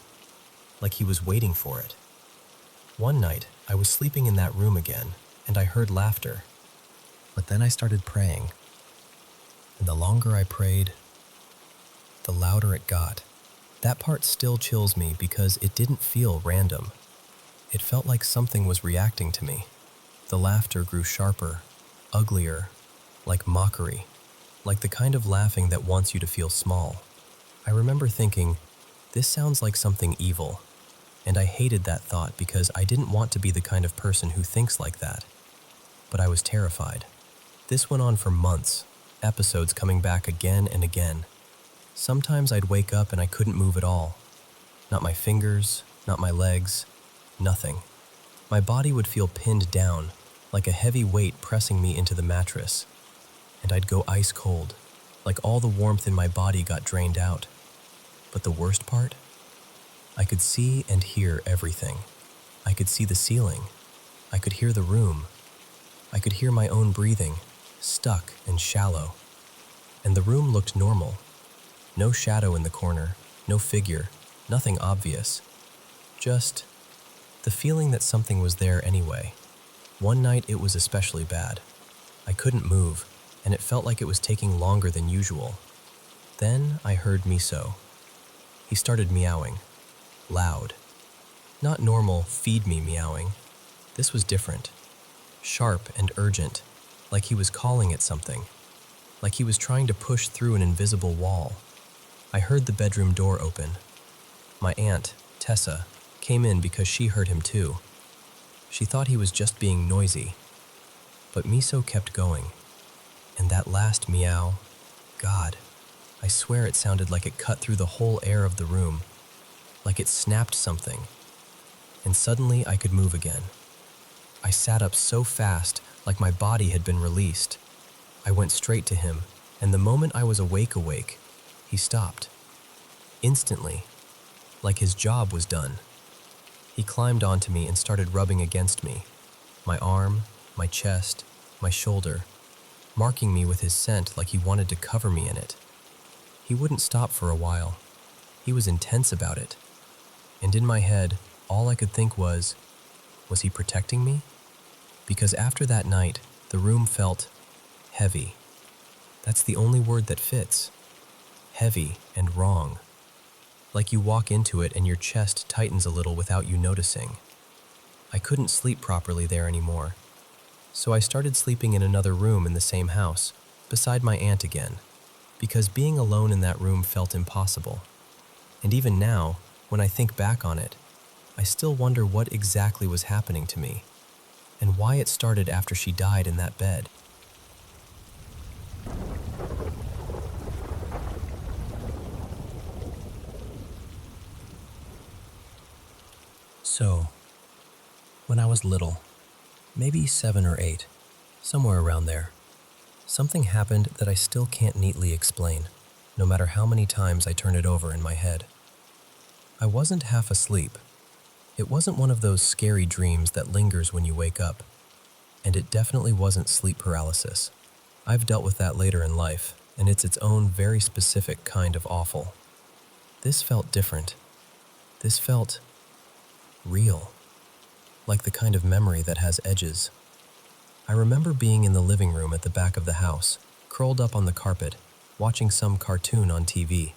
Like he was waiting for it. One night, I was sleeping in that room again, and I heard laughter. But then I started praying. And the longer I prayed, the louder it got. That part still chills me because it didn't feel random. It felt like something was reacting to me. The laughter grew sharper, uglier, like mockery, like the kind of laughing that wants you to feel small. I remember thinking, this sounds like something evil. And I hated that thought because I didn't want to be the kind of person who thinks like that. But I was terrified. This went on for months, episodes coming back again and again. Sometimes I'd wake up and I couldn't move at all. Not my fingers, not my legs, nothing. My body would feel pinned down, like a heavy weight pressing me into the mattress. And I'd go ice cold, like all the warmth in my body got drained out. But the worst part? I could see and hear everything. I could see the ceiling. I could hear the room. I could hear my own breathing, stuck and shallow. And the room looked normal. No shadow in the corner, no figure, nothing obvious. Just the feeling that something was there anyway. One night it was especially bad. I couldn't move, and it felt like it was taking longer than usual. Then I heard Miso. He started meowing. Loud. Not normal feed me meowing. This was different. Sharp and urgent, like he was calling at something. Like he was trying to push through an invisible wall. I heard the bedroom door open. My aunt, Tessa, came in because she heard him too. She thought he was just being noisy. But Miso kept going. And that last meow, God, I swear it sounded like it cut through the whole air of the room. Like it snapped something. And suddenly I could move again. I sat up so fast, like my body had been released. I went straight to him, and the moment I was awake, he stopped. Instantly, like his job was done. He climbed onto me and started rubbing against me. My arm, my chest, my shoulder, marking me with his scent like he wanted to cover me in it. He wouldn't stop for a while. He was intense about it. And in my head, all I could think was he protecting me? Because after that night, the room felt heavy. That's the only word that fits. Heavy and wrong. like you walk into it and your chest tightens a little without you noticing. I couldn't sleep properly there anymore, so I started sleeping in another room in the same house, beside my aunt again, because being alone in that room felt impossible. And even now, when I think back on it, I still wonder what exactly was happening to me, and why it started after she died in that bed. So, when I was little, maybe 7 or 8, somewhere around there, something happened that I still can't neatly explain, no matter how many times I turn it over in my head. I wasn't half asleep. It wasn't one of those scary dreams that lingers when you wake up, and it definitely wasn't sleep paralysis. I've dealt with that later in life, and it's its own very specific kind of awful. This felt different. This felt real, like the kind of memory that has edges. I remember being in the living room at the back of the house, curled up on the carpet, watching some cartoon on TV.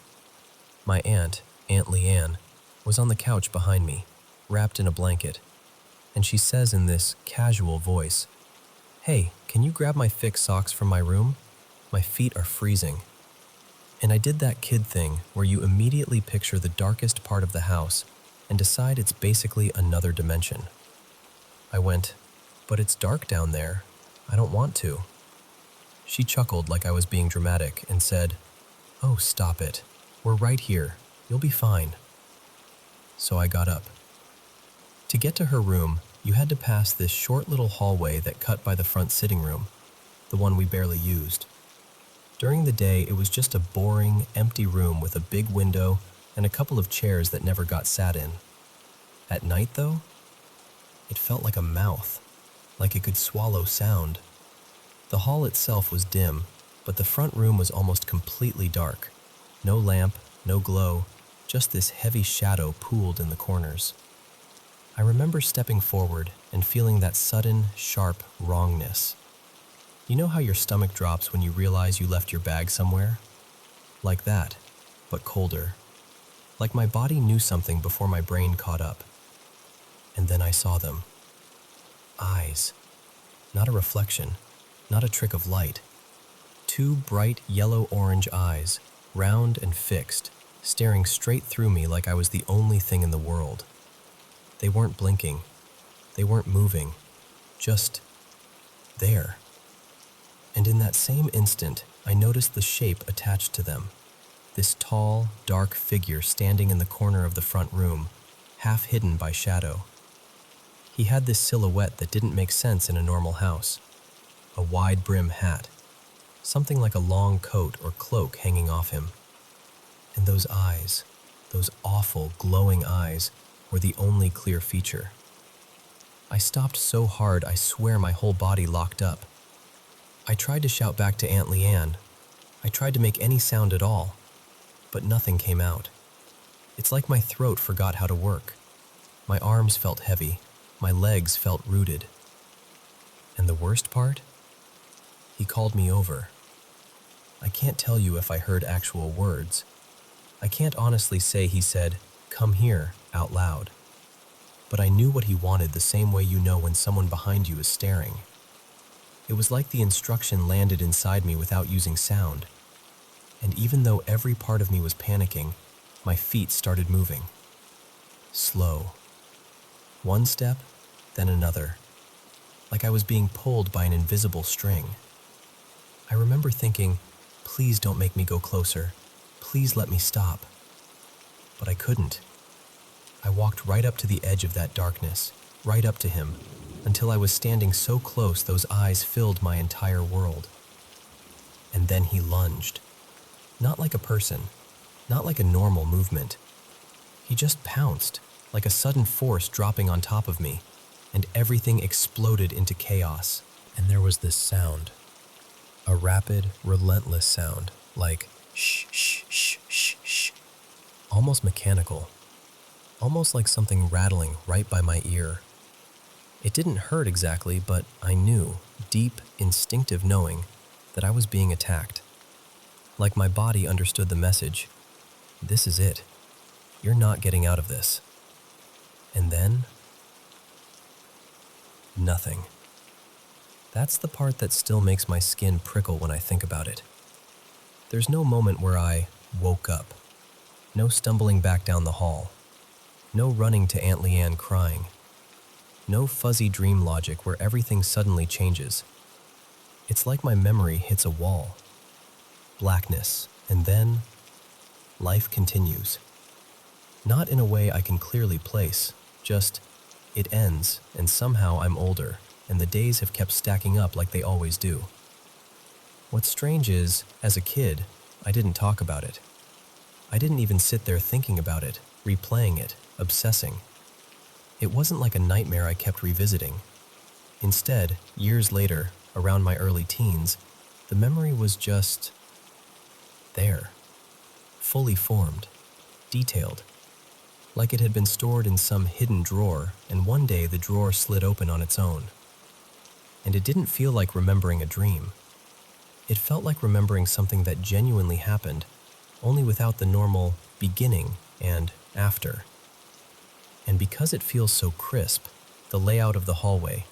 My Aunt Leanne, was on the couch behind me, wrapped in a blanket, and she says in this casual voice, "Hey, can you grab my thick socks from my room? My feet are freezing." And I did that kid thing where you immediately picture the darkest part of the house and decide it's basically another dimension. I went, "But it's dark down there. I don't want to." She chuckled like I was being dramatic and said, "Oh, stop it. We're right here. You'll be fine." So I got up. To get to her room, you had to pass this short little hallway that cut by the front sitting room, the one we barely used. During the day, it was just a boring, empty room with a big window and a couple of chairs that never got sat in. At night, though, it felt like a mouth, like it could swallow sound. The hall itself was dim, but the front room was almost completely dark. No lamp, no glow, just this heavy shadow pooled in the corners. I remember stepping forward and feeling that sudden, sharp wrongness. You know how your stomach drops when you realize you left your bag somewhere? Like that, but colder. Like my body knew something before my brain caught up. And then I saw them. Eyes. Not a reflection, not a trick of light. 2 bright yellow-orange eyes, round and fixed, staring straight through me like I was the only thing in the world. They weren't blinking. They weren't moving. Just there. And in that same instant, I noticed the shape attached to them. This tall, dark figure standing in the corner of the front room, half hidden by shadow. He had this silhouette that didn't make sense in a normal house. A wide brim hat, something like a long coat or cloak hanging off him. And those eyes, those awful, glowing eyes, were the only clear feature. I stopped so hard I swear my whole body locked up. I tried to shout back to Aunt Leanne. I tried to make any sound at all, but nothing came out. It's like my throat forgot how to work. My arms felt heavy. My legs felt rooted. And the worst part? He called me over. I can't tell you if I heard actual words. I can't honestly say he said, "Come here," out loud. But I knew what he wanted the same way you know when someone behind you is staring. It was like the instruction landed inside me without using sound. And even though every part of me was panicking, my feet started moving. Slow. One step, then another. Like I was being pulled by an invisible string. I remember thinking, please don't make me go closer. Please let me stop. But I couldn't. I walked right up to the edge of that darkness, right up to him, until I was standing so close those eyes filled my entire world. And then he lunged. Not like a person, not like a normal movement. He just pounced, like a sudden force dropping on top of me, and everything exploded into chaos. And there was this sound. A rapid, relentless sound, like shh, shh, shh, shh, shh. Almost mechanical. Almost like something rattling right by my ear. It didn't hurt exactly, but I knew, deep, instinctive knowing, that I was being attacked. Like my body understood the message. This is it. You're not getting out of this. And then, nothing. That's the part that still makes my skin prickle when I think about it. There's no moment where I woke up. No stumbling back down the hall. No running to Aunt Leanne crying. No fuzzy dream logic where everything suddenly changes. It's like my memory hits a wall. Blackness, and then life continues. Not in a way I can clearly place, just it ends, and somehow I'm older, and the days have kept stacking up like they always do. What's strange is, as a kid, I didn't talk about it. I didn't even sit there thinking about it, replaying it, obsessing. It wasn't like a nightmare I kept revisiting. Instead, years later, around my early teens, the memory was just there, fully formed, detailed, like it had been stored in some hidden drawer, and one day the drawer slid open on its own. And it didn't feel like remembering a dream. It felt like remembering something that genuinely happened, only without the normal beginning and after. And because it feels so crisp, the layout of the hallway,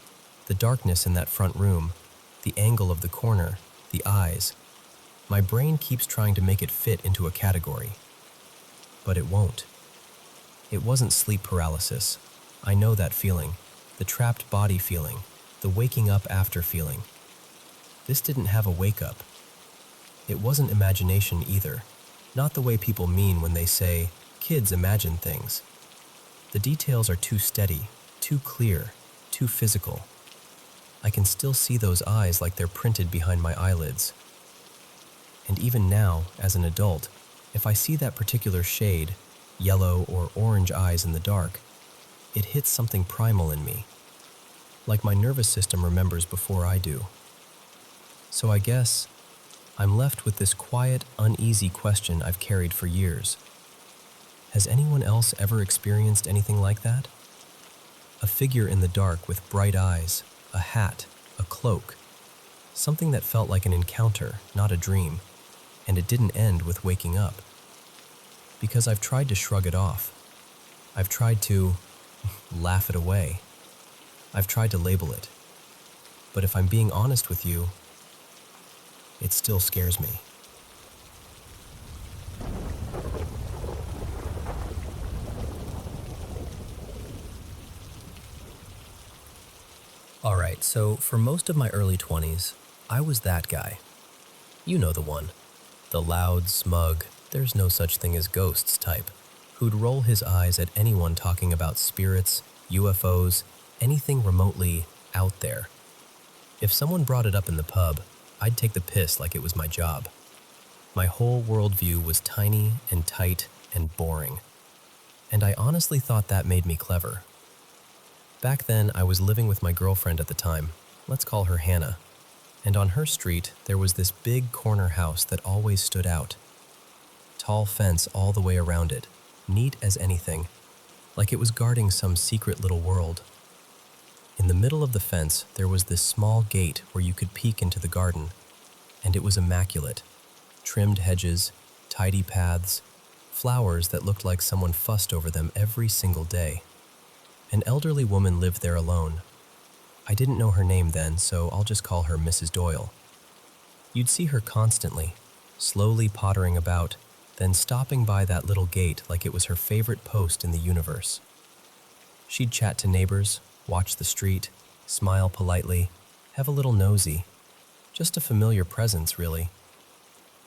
the darkness in that front room, the angle of the corner, the eyes, my brain keeps trying to make it fit into a category. But it won't. It wasn't sleep paralysis. I know that feeling, the trapped body feeling, the waking up after feeling. This didn't have a wake up. It wasn't imagination either, not the way people mean when they say, kids imagine things. The details are too steady, too clear, too physical. I can still see those eyes like they're printed behind my eyelids. And even now, as an adult, if I see that particular shade, yellow or orange eyes in the dark, it hits something primal in me, like my nervous system remembers before I do. So I guess I'm left with this quiet, uneasy question I've carried for years. Has anyone else ever experienced anything like that? A figure in the dark with bright eyes, a hat, a cloak, something that felt like an encounter, not a dream, and it didn't end with waking up. Because I've tried to shrug it off. I've tried to laugh it away. I've tried to label it. But if I'm being honest with you, it still scares me. Alright, so for most of my early 20s, I was that guy. You know the one. The loud, smug, there's no such thing as ghosts type, who'd roll his eyes at anyone talking about spirits, UFOs, anything remotely out there. If someone brought it up in the pub, I'd take the piss like it was my job. My whole worldview was tiny and tight and boring. And I honestly thought that made me clever. Back then, I was living with my girlfriend at the time. Let's call her Hannah. And on her street, there was this big corner house that always stood out. Tall fence all the way around it, neat as anything, like it was guarding some secret little world. In the middle of the fence, there was this small gate where you could peek into the garden, and it was immaculate. Trimmed hedges, tidy paths, flowers that looked like someone fussed over them every single day. An elderly woman lived there alone. I didn't know her name then, so I'll just call her Mrs. Doyle. You'd see her constantly, slowly pottering about, then stopping by that little gate like it was her favorite post in the universe. She'd chat to neighbors, watch the street, smile politely, have a little nosy. Just a familiar presence, really.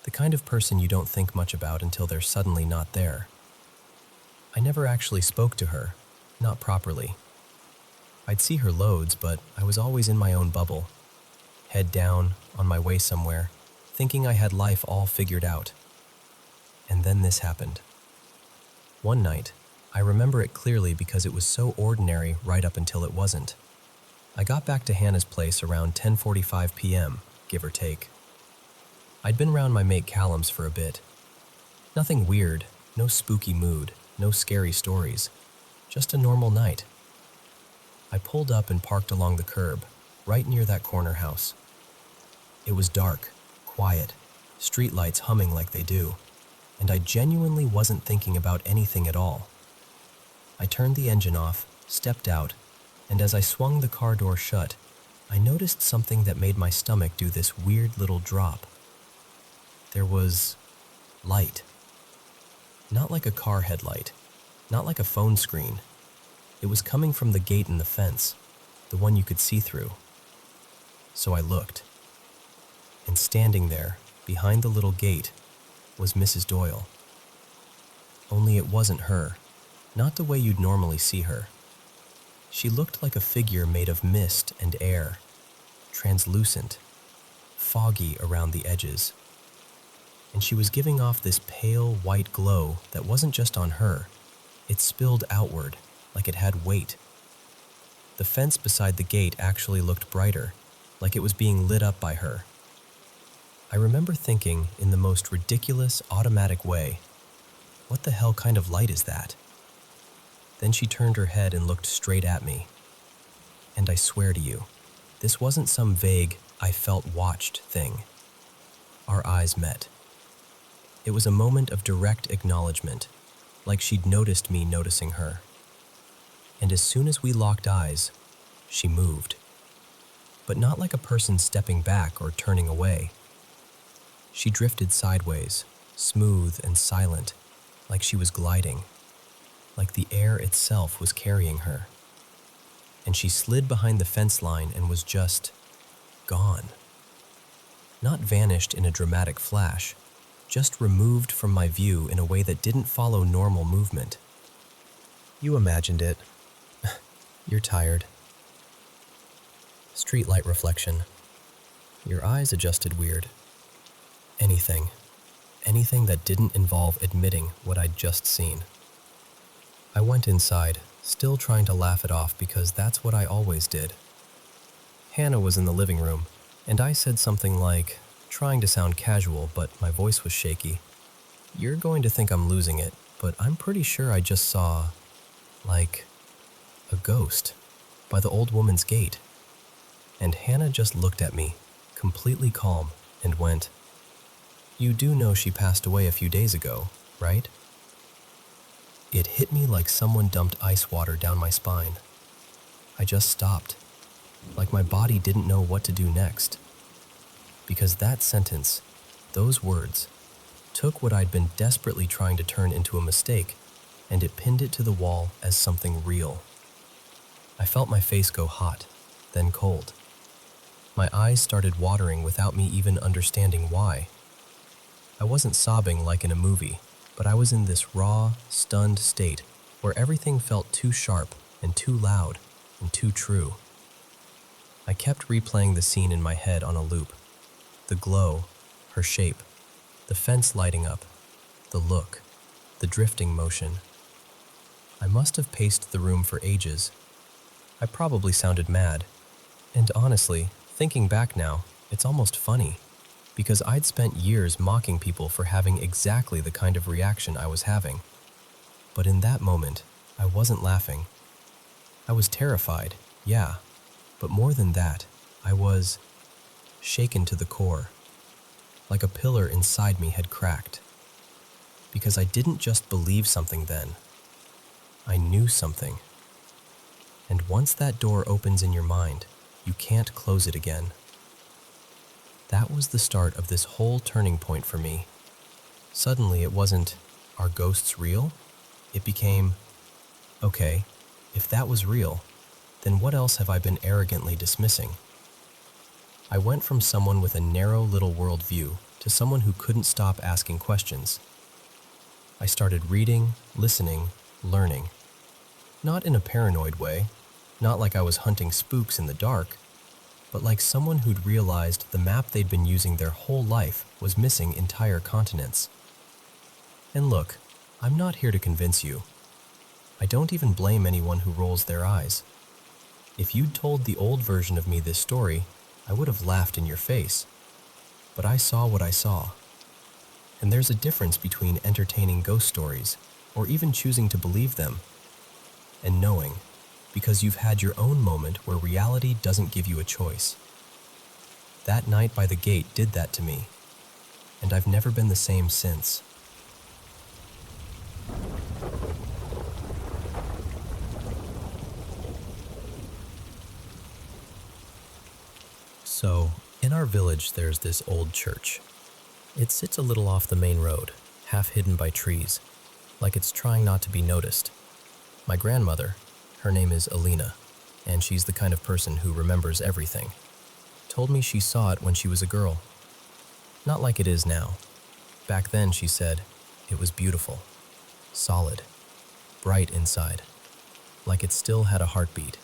The kind of person you don't think much about until they're suddenly not there. I never actually spoke to her, not properly. I'd see her loads, but I was always in my own bubble. Head down, on my way somewhere, thinking I had life all figured out. And then this happened. One night, I remember it clearly because it was so ordinary right up until it wasn't. I got back to Hannah's place around 10:45 p.m., give or take. I'd been around my mate Callum's for a bit. Nothing weird, no spooky mood, no scary stories. Just a normal night. I pulled up and parked along the curb, right near that corner house. It was dark, quiet, streetlights humming like they do, and I genuinely wasn't thinking about anything at all. I turned the engine off, stepped out, and as I swung the car door shut, I noticed something that made my stomach do this weird little drop. There was light. Not like a car headlight, not like a phone screen. It was coming from the gate in the fence, the one you could see through. So I looked, and standing there, behind the little gate, was Mrs. Doyle. Only it wasn't her, not the way you'd normally see her. She looked like a figure made of mist and air, translucent, foggy around the edges. And she was giving off this pale white glow that wasn't just on her, it spilled outward like it had weight. The fence beside the gate actually looked brighter, like it was being lit up by her. I remember thinking, in the most ridiculous, automatic way, what the hell kind of light is that? Then she turned her head and looked straight at me. And I swear to you, this wasn't some vague, I felt watched thing. Our eyes met. It was a moment of direct acknowledgement, like she'd noticed me noticing her. And as soon as we locked eyes, she moved. But not like a person stepping back or turning away. She drifted sideways, smooth and silent, like she was gliding, like the air itself was carrying her. And she slid behind the fence line and was just gone. Not vanished in a dramatic flash, just removed from my view in a way that didn't follow normal movement. You imagined it. You're tired. Streetlight reflection. Your eyes adjusted weird. Anything that didn't involve admitting what I'd just seen. I went inside, still trying to laugh it off because that's what I always did. Hannah was in the living room, and I said something like, trying to sound casual, but my voice was shaky. You're going to think I'm losing it, but I'm pretty sure I just saw, like, a ghost by the old woman's gate. And Hannah just looked at me, completely calm, and went, You do know she passed away a few days ago, right? It hit me like someone dumped ice water down my spine. I just stopped, like my body didn't know what to do next. Because that sentence, those words, took what I'd been desperately trying to turn into a mistake, and it pinned it to the wall as something real. I felt my face go hot, then cold. My eyes started watering without me even understanding why. I wasn't sobbing like in a movie, but I was in this raw, stunned state where everything felt too sharp and too loud and too true. I kept replaying the scene in my head on a loop. The glow, her shape, the fence lighting up, the look, the drifting motion. I must have paced the room for ages. I probably sounded mad. And honestly, thinking back now, it's almost funny, because I'd spent years mocking people for having exactly the kind of reaction I was having. But in that moment, I wasn't laughing. I was terrified, yeah, but more than that, I was shaken to the core, like a pillar inside me had cracked. Because I didn't just believe something then, I knew something. And once that door opens in your mind, you can't close it again. That was the start of this whole turning point for me. Suddenly it wasn't, are ghosts real? It became, okay, if that was real, then what else have I been arrogantly dismissing? I went from someone with a narrow little worldview to someone who couldn't stop asking questions. I started reading, listening, learning. Not in a paranoid way, not like I was hunting spooks in the dark, but like someone who'd realized the map they'd been using their whole life was missing entire continents. And look, I'm not here to convince you. I don't even blame anyone who rolls their eyes. If you'd told the old version of me this story, I would have laughed in your face. But I saw what I saw. And there's a difference between entertaining ghost stories, or even choosing to believe them, and knowing, because you've had your own moment where reality doesn't give you a choice. That night by the gate did that to me, and I've never been the same since. So, in our village, there's this old church. It sits a little off the main road, half hidden by trees, like it's trying not to be noticed. My grandmother, her name is Alina, and she's the kind of person who remembers everything, told me she saw it when she was a girl. Not like it is now. Back then, she said, it was beautiful, solid, bright inside, like it still had a heartbeat.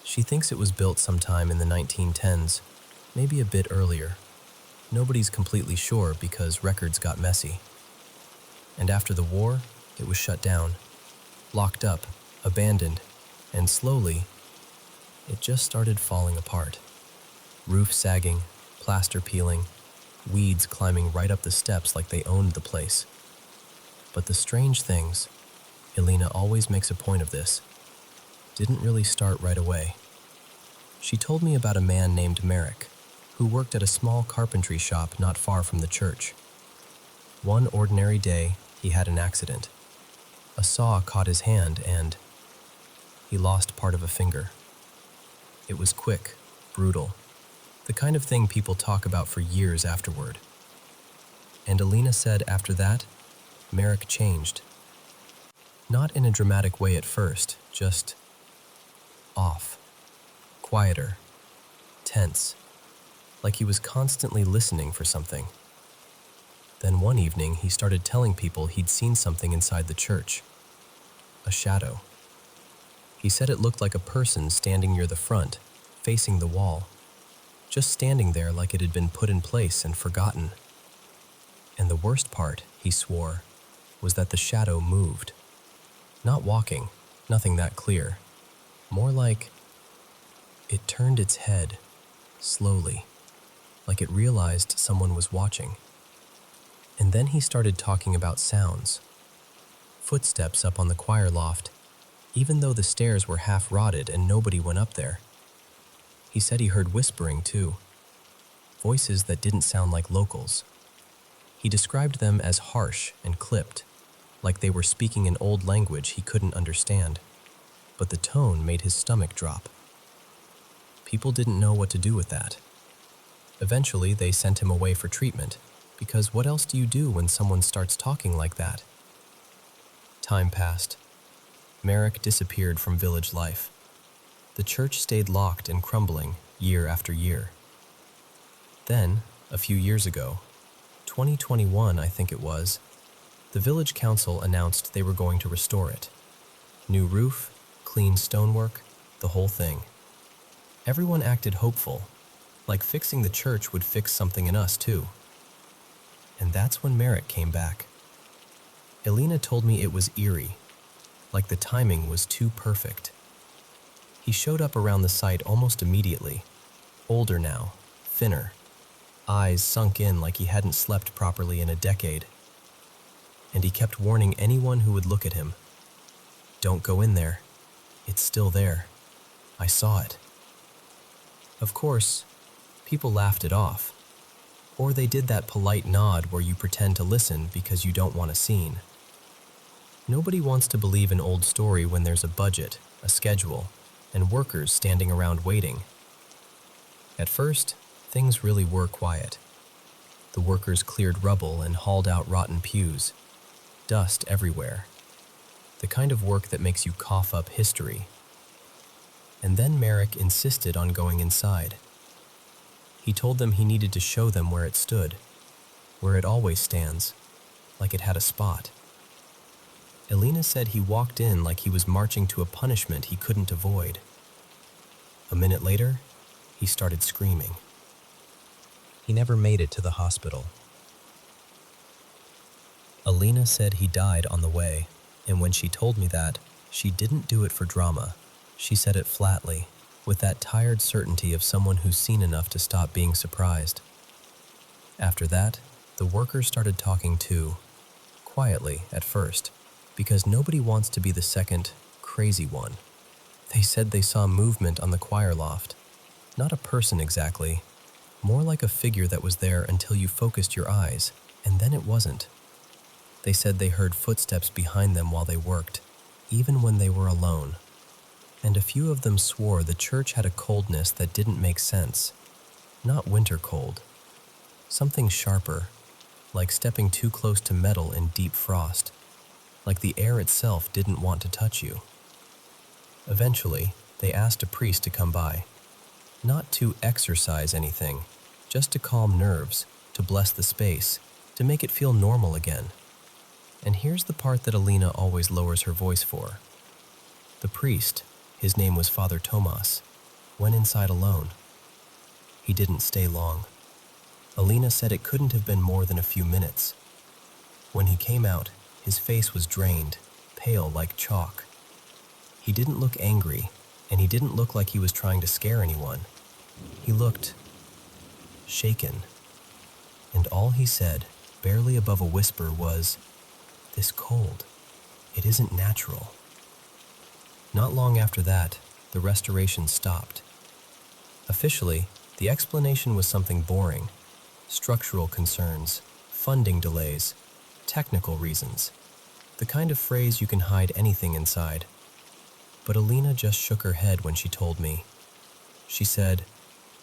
She thinks it was built sometime in the 1910s, maybe a bit earlier. Nobody's completely sure because records got messy. And after the war, it was shut down, locked up, abandoned, and slowly, it just started falling apart. Roof sagging, plaster peeling, weeds climbing right up the steps like they owned the place. But the strange things, Elena always makes a point of this, didn't really start right away. She told me about a man named Merrick, who worked at a small carpentry shop not far from the church. One ordinary day, he had an accident. A saw caught his hand and he lost part of a finger. It was quick, brutal, the kind of thing people talk about for years afterward. And Alina said after that, Merrick changed. Not in a dramatic way at first, just off, quieter, tense, like he was constantly listening for something. Then one evening, he started telling people he'd seen something inside the church. A shadow. He said it looked like a person standing near the front, facing the wall, just standing there like it had been put in place and forgotten. And the worst part, he swore, was that the shadow moved. Not walking, nothing that clear. More like it turned its head, slowly, like it realized someone was watching. And then he started talking about sounds. Footsteps up on the choir loft, even though the stairs were half rotted and nobody went up there. He said he heard whispering too, voices that didn't sound like locals. He described them as harsh and clipped, like they were speaking an old language he couldn't understand, but the tone made his stomach drop. People didn't know what to do with that. Eventually, they sent him away for treatment, because what else do you do when someone starts talking like that? Time passed. Merrick disappeared from village life. The church stayed locked and crumbling year after year. Then, a few years ago, 2021 I think it was, the village council announced they were going to restore it. New roof, clean stonework, the whole thing. Everyone acted hopeful, like fixing the church would fix something in us too. And that's when Merrick came back. Elena told me it was eerie, like the timing was too perfect. He showed up around the site almost immediately, older now, thinner, eyes sunk in like he hadn't slept properly in a decade. And he kept warning anyone who would look at him. Don't go in there. It's still there. I saw it. Of course, people laughed it off. Or they did that polite nod where you pretend to listen because you don't want a scene. Nobody wants to believe an old story when there's a budget, a schedule, and workers standing around waiting. At first, things really were quiet. The workers cleared rubble and hauled out rotten pews. Dust everywhere. The kind of work that makes you cough up history. And then Merrick insisted on going inside. He told them he needed to show them where it stood, where it always stands, like it had a spot. Elena said he walked in like he was marching to a punishment he couldn't avoid. A minute later, he started screaming. He never made it to the hospital. Elena said he died on the way, and when she told me that, she didn't do it for drama. She said it flatly, with that tired certainty of someone who's seen enough to stop being surprised. After that, the workers started talking too, quietly at first, because nobody wants to be the second, crazy one. They said they saw movement on the choir loft. Not a person exactly, more like a figure that was there until you focused your eyes, and then it wasn't. They said they heard footsteps behind them while they worked, even when they were alone. And a few of them swore the church had a coldness that didn't make sense, Not winter cold. Something sharper, like stepping too close to metal in deep frost, like the air itself didn't want to touch you. Eventually, they asked a priest to come by, not to exorcise anything, just to calm nerves, to bless the space, to make it feel normal again. And here's the part that Alina always lowers her voice for. The priest, his name was Father Tomas, went inside alone. He didn't stay long. Alina said it couldn't have been more than a few minutes. When he came out, his face was drained, pale like chalk. He didn't look angry, and he didn't look like he was trying to scare anyone. He looked shaken. And all he said, barely above a whisper, was, "This cold, it isn't natural." Not long after that, the restoration stopped. Officially, the explanation was something boring: structural concerns, funding delays, technical reasons, the kind of phrase you can hide anything inside. But Alina just shook her head when she told me. She said,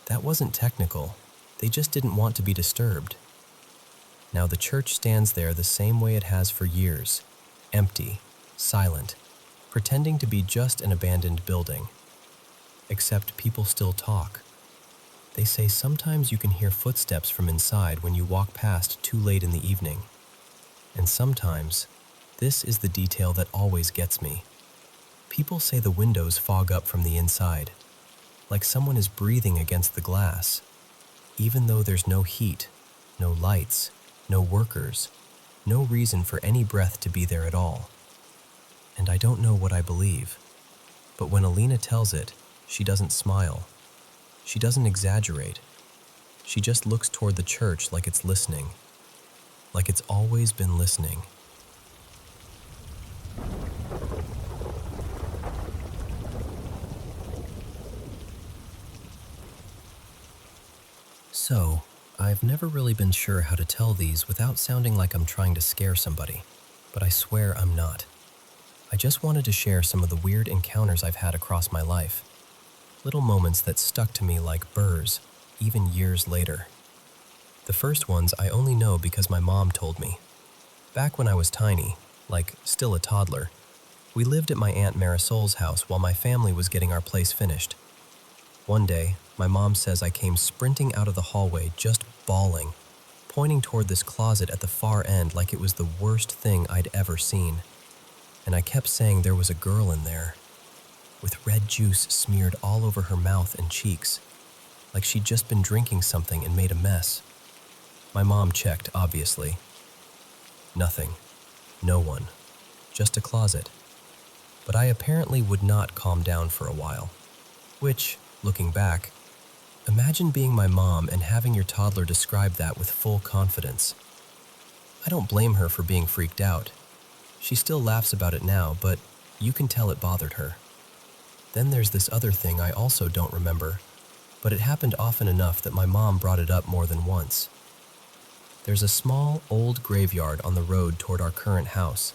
"That wasn't technical. They just didn't want to be disturbed." Now the church stands there the same way it has for years, empty, silent, pretending to be just an abandoned building. Except people still talk. They say sometimes you can hear footsteps from inside when you walk past too late in the evening. And sometimes, this is the detail that always gets me. People say the windows fog up from the inside, like someone is breathing against the glass, even though there's no heat, no lights, no workers, no reason for any breath to be there at all. And I don't know what I believe, but when Alina tells it, she doesn't smile. She doesn't exaggerate. She just looks toward the church like it's listening, like it's always been listening. So, I've never really been sure how to tell these without sounding like I'm trying to scare somebody, but I swear I'm not. I just wanted to share some of the weird encounters I've had across my life. Little moments that stuck to me like burrs, even years later. The first ones I only know because my mom told me. Back when I was tiny, like still a toddler, we lived at my Aunt Marisol's house while my family was getting our place finished. One day, my mom says I came sprinting out of the hallway just bawling, pointing toward this closet at the far end like it was the worst thing I'd ever seen. And I kept saying there was a girl in there, with red juice smeared all over her mouth and cheeks, like she'd just been drinking something and made a mess. My mom checked, obviously. Nothing. No one. Just a closet. But I apparently would not calm down for a while. Which, looking back, imagine being my mom and having your toddler describe that with full confidence. I don't blame her for being freaked out. She still laughs about it now, but you can tell it bothered her. Then there's this other thing I also don't remember, but it happened often enough that my mom brought it up more than once. There's a small, old graveyard on the road toward our current house,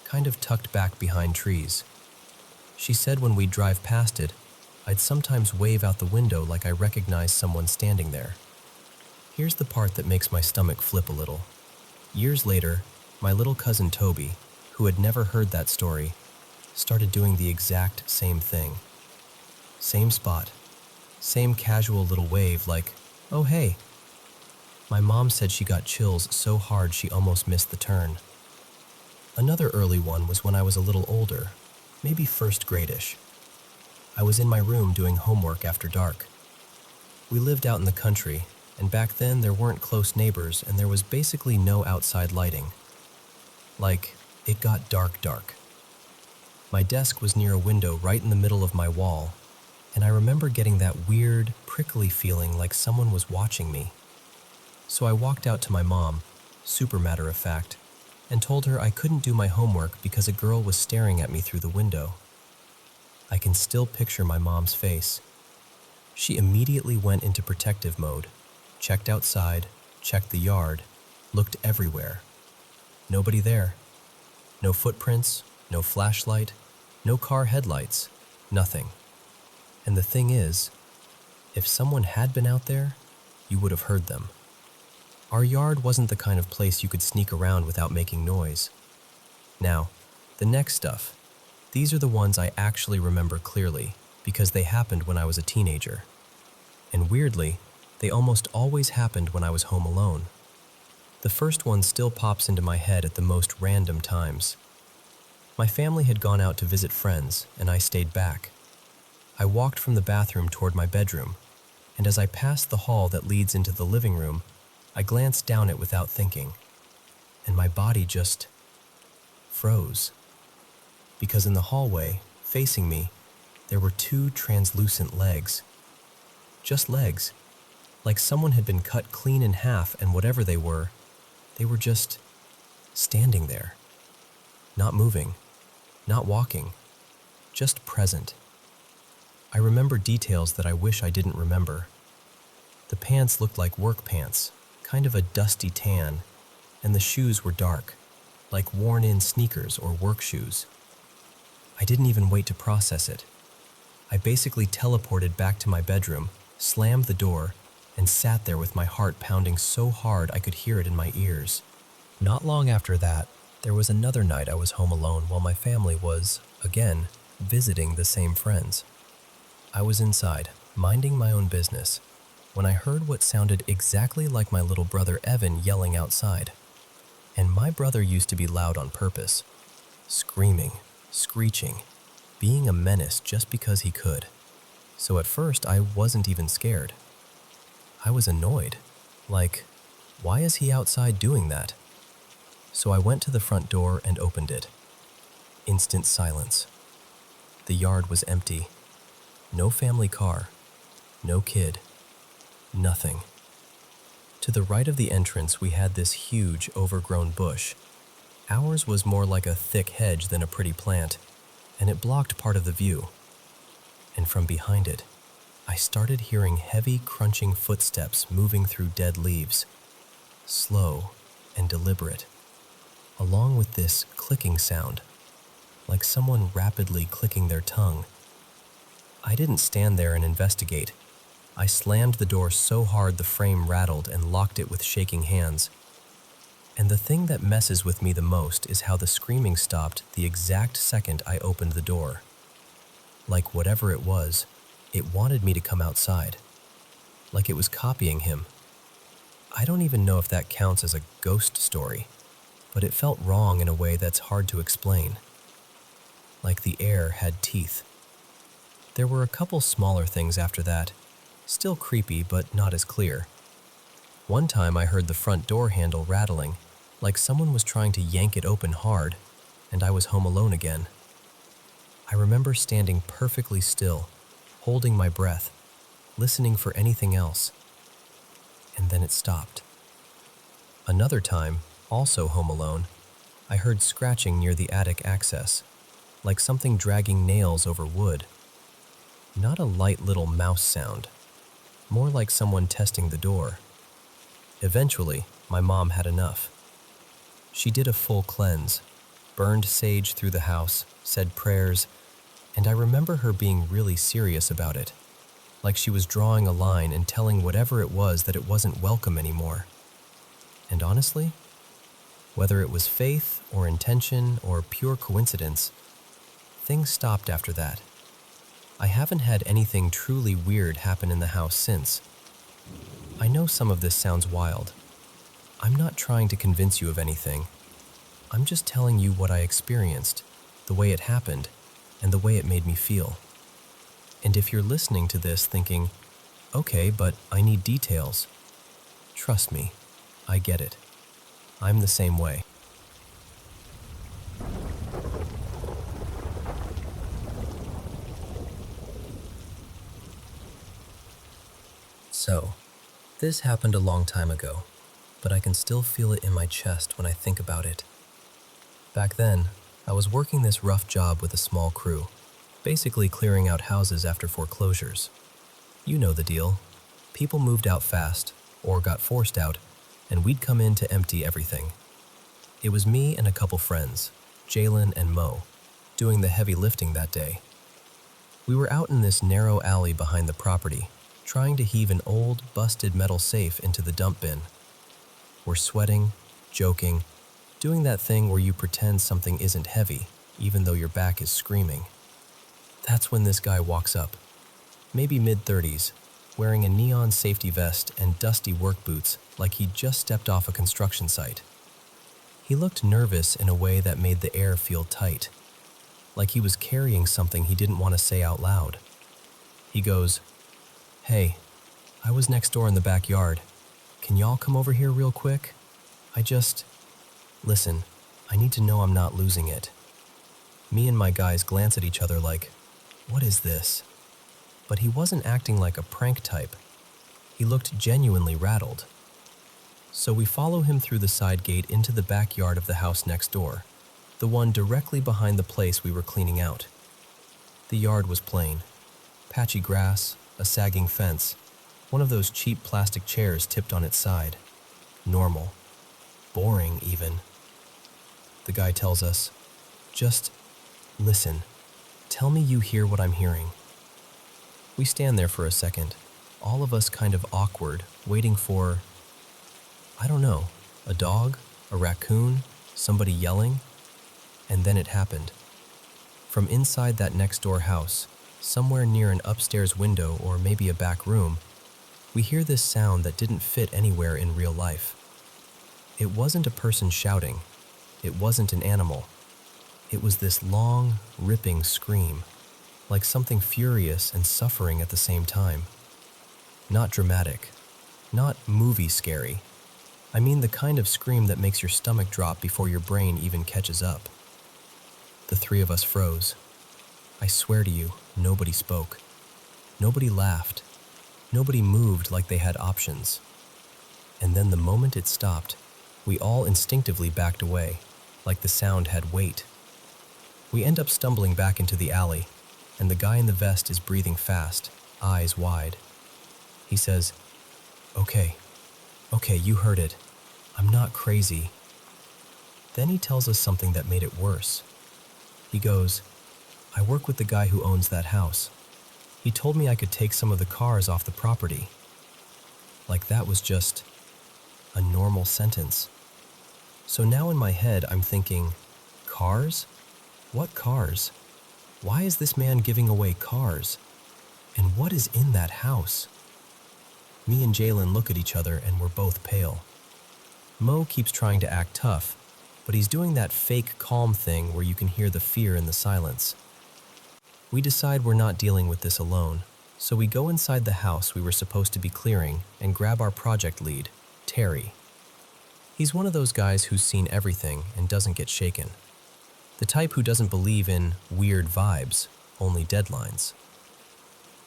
kind of tucked back behind trees. She said when we'd drive past it, I'd sometimes wave out the window like I recognized someone standing there. Here's the part that makes my stomach flip a little. Years later, my little cousin Toby, who had never heard that story, started doing the exact same thing. Same spot, same casual little wave like, "Oh hey." My mom said she got chills so hard she almost missed the turn. Another early one was when I was a little older, maybe first grade-ish. I was in my room doing homework after dark. We lived out in the country, and back then there weren't close neighbors and there was basically no outside lighting. Like, it got dark. My desk was near a window right in the middle of my wall, and I remember getting that weird, prickly feeling like someone was watching me. So I walked out to my mom, super matter-of-fact, and told her I couldn't do my homework because a girl was staring at me through the window. I can still picture my mom's face. She immediately went into protective mode, checked outside, checked the yard, looked everywhere. Nobody there. No footprints, no flashlight, no car headlights, nothing. And the thing is, if someone had been out there, you would have heard them. Our yard wasn't the kind of place you could sneak around without making noise. Now, the next stuff, these are the ones I actually remember clearly because they happened when I was a teenager. And weirdly, they almost always happened when I was home alone. The first one still pops into my head at the most random times. My family had gone out to visit friends, and I stayed back. I walked from the bathroom toward my bedroom, and as I passed the hall that leads into the living room, I glanced down it without thinking, and my body just froze. Because in the hallway, facing me, there were two translucent legs. Just legs, like someone had been cut clean in half, and whatever they were just standing there. Not moving, not walking, just present. I remember details that I wish I didn't remember. The pants looked like work pants, kind of a dusty tan, and the shoes were dark, like worn-in sneakers or work shoes. I didn't even wait to process it. I basically teleported back to my bedroom, slammed the door, and sat there with my heart pounding so hard I could hear it in my ears. Not long after that, there was another night I was home alone while my family was, again, visiting the same friends. I was inside, minding my own business, when I heard what sounded exactly like my little brother Evan yelling outside. And my brother used to be loud on purpose, screaming, screeching, being a menace just because he could. So at first I wasn't even scared. I was annoyed, like, why is he outside doing that? So I went to the front door and opened it. Instant silence. The yard was empty. No family car, no kid, nothing. To the right of the entrance we had this huge overgrown bush. Ours was more like a thick hedge than a pretty plant, and it blocked part of the view. And from behind it, I started hearing heavy, crunching footsteps moving through dead leaves, slow and deliberate, along with this clicking sound, like someone rapidly clicking their tongue. I didn't stand there and investigate. I slammed the door so hard the frame rattled and locked it with shaking hands. And the thing that messes with me the most is how the screaming stopped the exact second I opened the door. Like whatever it was, it wanted me to come outside. Like it was copying him. I don't even know if that counts as a ghost story, but it felt wrong in a way that's hard to explain. Like the air had teeth. There were a couple smaller things after that, still creepy but not as clear. One time I heard the front door handle rattling, like someone was trying to yank it open hard, and I was home alone again. I remember standing perfectly still, holding my breath, listening for anything else. And then it stopped. Another time, also home alone, I heard scratching near the attic access, like something dragging nails over wood. Not a light little mouse sound, more like someone testing the door. Eventually, my mom had enough. She did a full cleanse, burned sage through the house, said prayers, and I remember her being really serious about it, like she was drawing a line and telling whatever it was that it wasn't welcome anymore. And honestly, whether it was faith or intention or pure coincidence, things stopped after that. I haven't had anything truly weird happen in the house since. I know some of this sounds wild. I'm not trying to convince you of anything. I'm just telling you what I experienced, the way it happened, and the way it made me feel. And if you're listening to this thinking, okay, but I need details, trust me, I get it. I'm the same way. So, this happened a long time ago, but I can still feel it in my chest when I think about it. Back then, I was working this rough job with a small crew, basically clearing out houses after foreclosures. You know the deal. People moved out fast, or got forced out, and we'd come in to empty everything. It was me and a couple friends, Jalen and Mo, doing the heavy lifting that day. We were out in this narrow alley behind the property, trying to heave an old, busted metal safe into the dump bin. We're sweating, joking, doing that thing where you pretend something isn't heavy, even though your back is screaming. That's when this guy walks up, maybe mid-30s, wearing a neon safety vest and dusty work boots like he'd just stepped off a construction site. He looked nervous in a way that made the air feel tight, like he was carrying something he didn't want to say out loud. He goes, "Hey, I was next door in the backyard. Can y'all come over here real quick? Listen, I need to know I'm not losing it." Me and my guys glance at each other like, what is this? But he wasn't acting like a prank type. He looked genuinely rattled. So we follow him through the side gate into the backyard of the house next door, the one directly behind the place we were cleaning out. The yard was plain. Patchy grass, a sagging fence, one of those cheap plastic chairs tipped on its side. Normal. Boring, even. The guy tells us, "Just listen. Tell me you hear what I'm hearing." We stand there for a second, all of us kind of awkward, waiting for, I don't know, a dog, a raccoon, somebody yelling. And then it happened. From inside that next door house, somewhere near an upstairs window or maybe a back room, we hear this sound that didn't fit anywhere in real life. It wasn't a person shouting. It wasn't an animal. It was this long, ripping scream, like something furious and suffering at the same time. Not dramatic, not movie scary. I mean the kind of scream that makes your stomach drop before your brain even catches up. The three of us froze. I swear to you, nobody spoke. Nobody laughed. Nobody moved like they had options. And then the moment it stopped, we all instinctively backed away, like the sound had weight. We end up stumbling back into the alley, and the guy in the vest is breathing fast, eyes wide. He says, Okay, you heard it. I'm not crazy." Then he tells us something that made it worse. He goes, "I work with the guy who owns that house. He told me I could take some of the cars off the property." Like that was just a normal sentence. So now in my head I'm thinking, cars? What cars? Why is this man giving away cars? And what is in that house? Me and Jalen look at each other and we're both pale. Mo keeps trying to act tough, but he's doing that fake calm thing where you can hear the fear in the silence. We decide we're not dealing with this alone, so we go inside the house we were supposed to be clearing and grab our project lead, Terry. He's one of those guys who's seen everything and doesn't get shaken. The type who doesn't believe in weird vibes, only deadlines.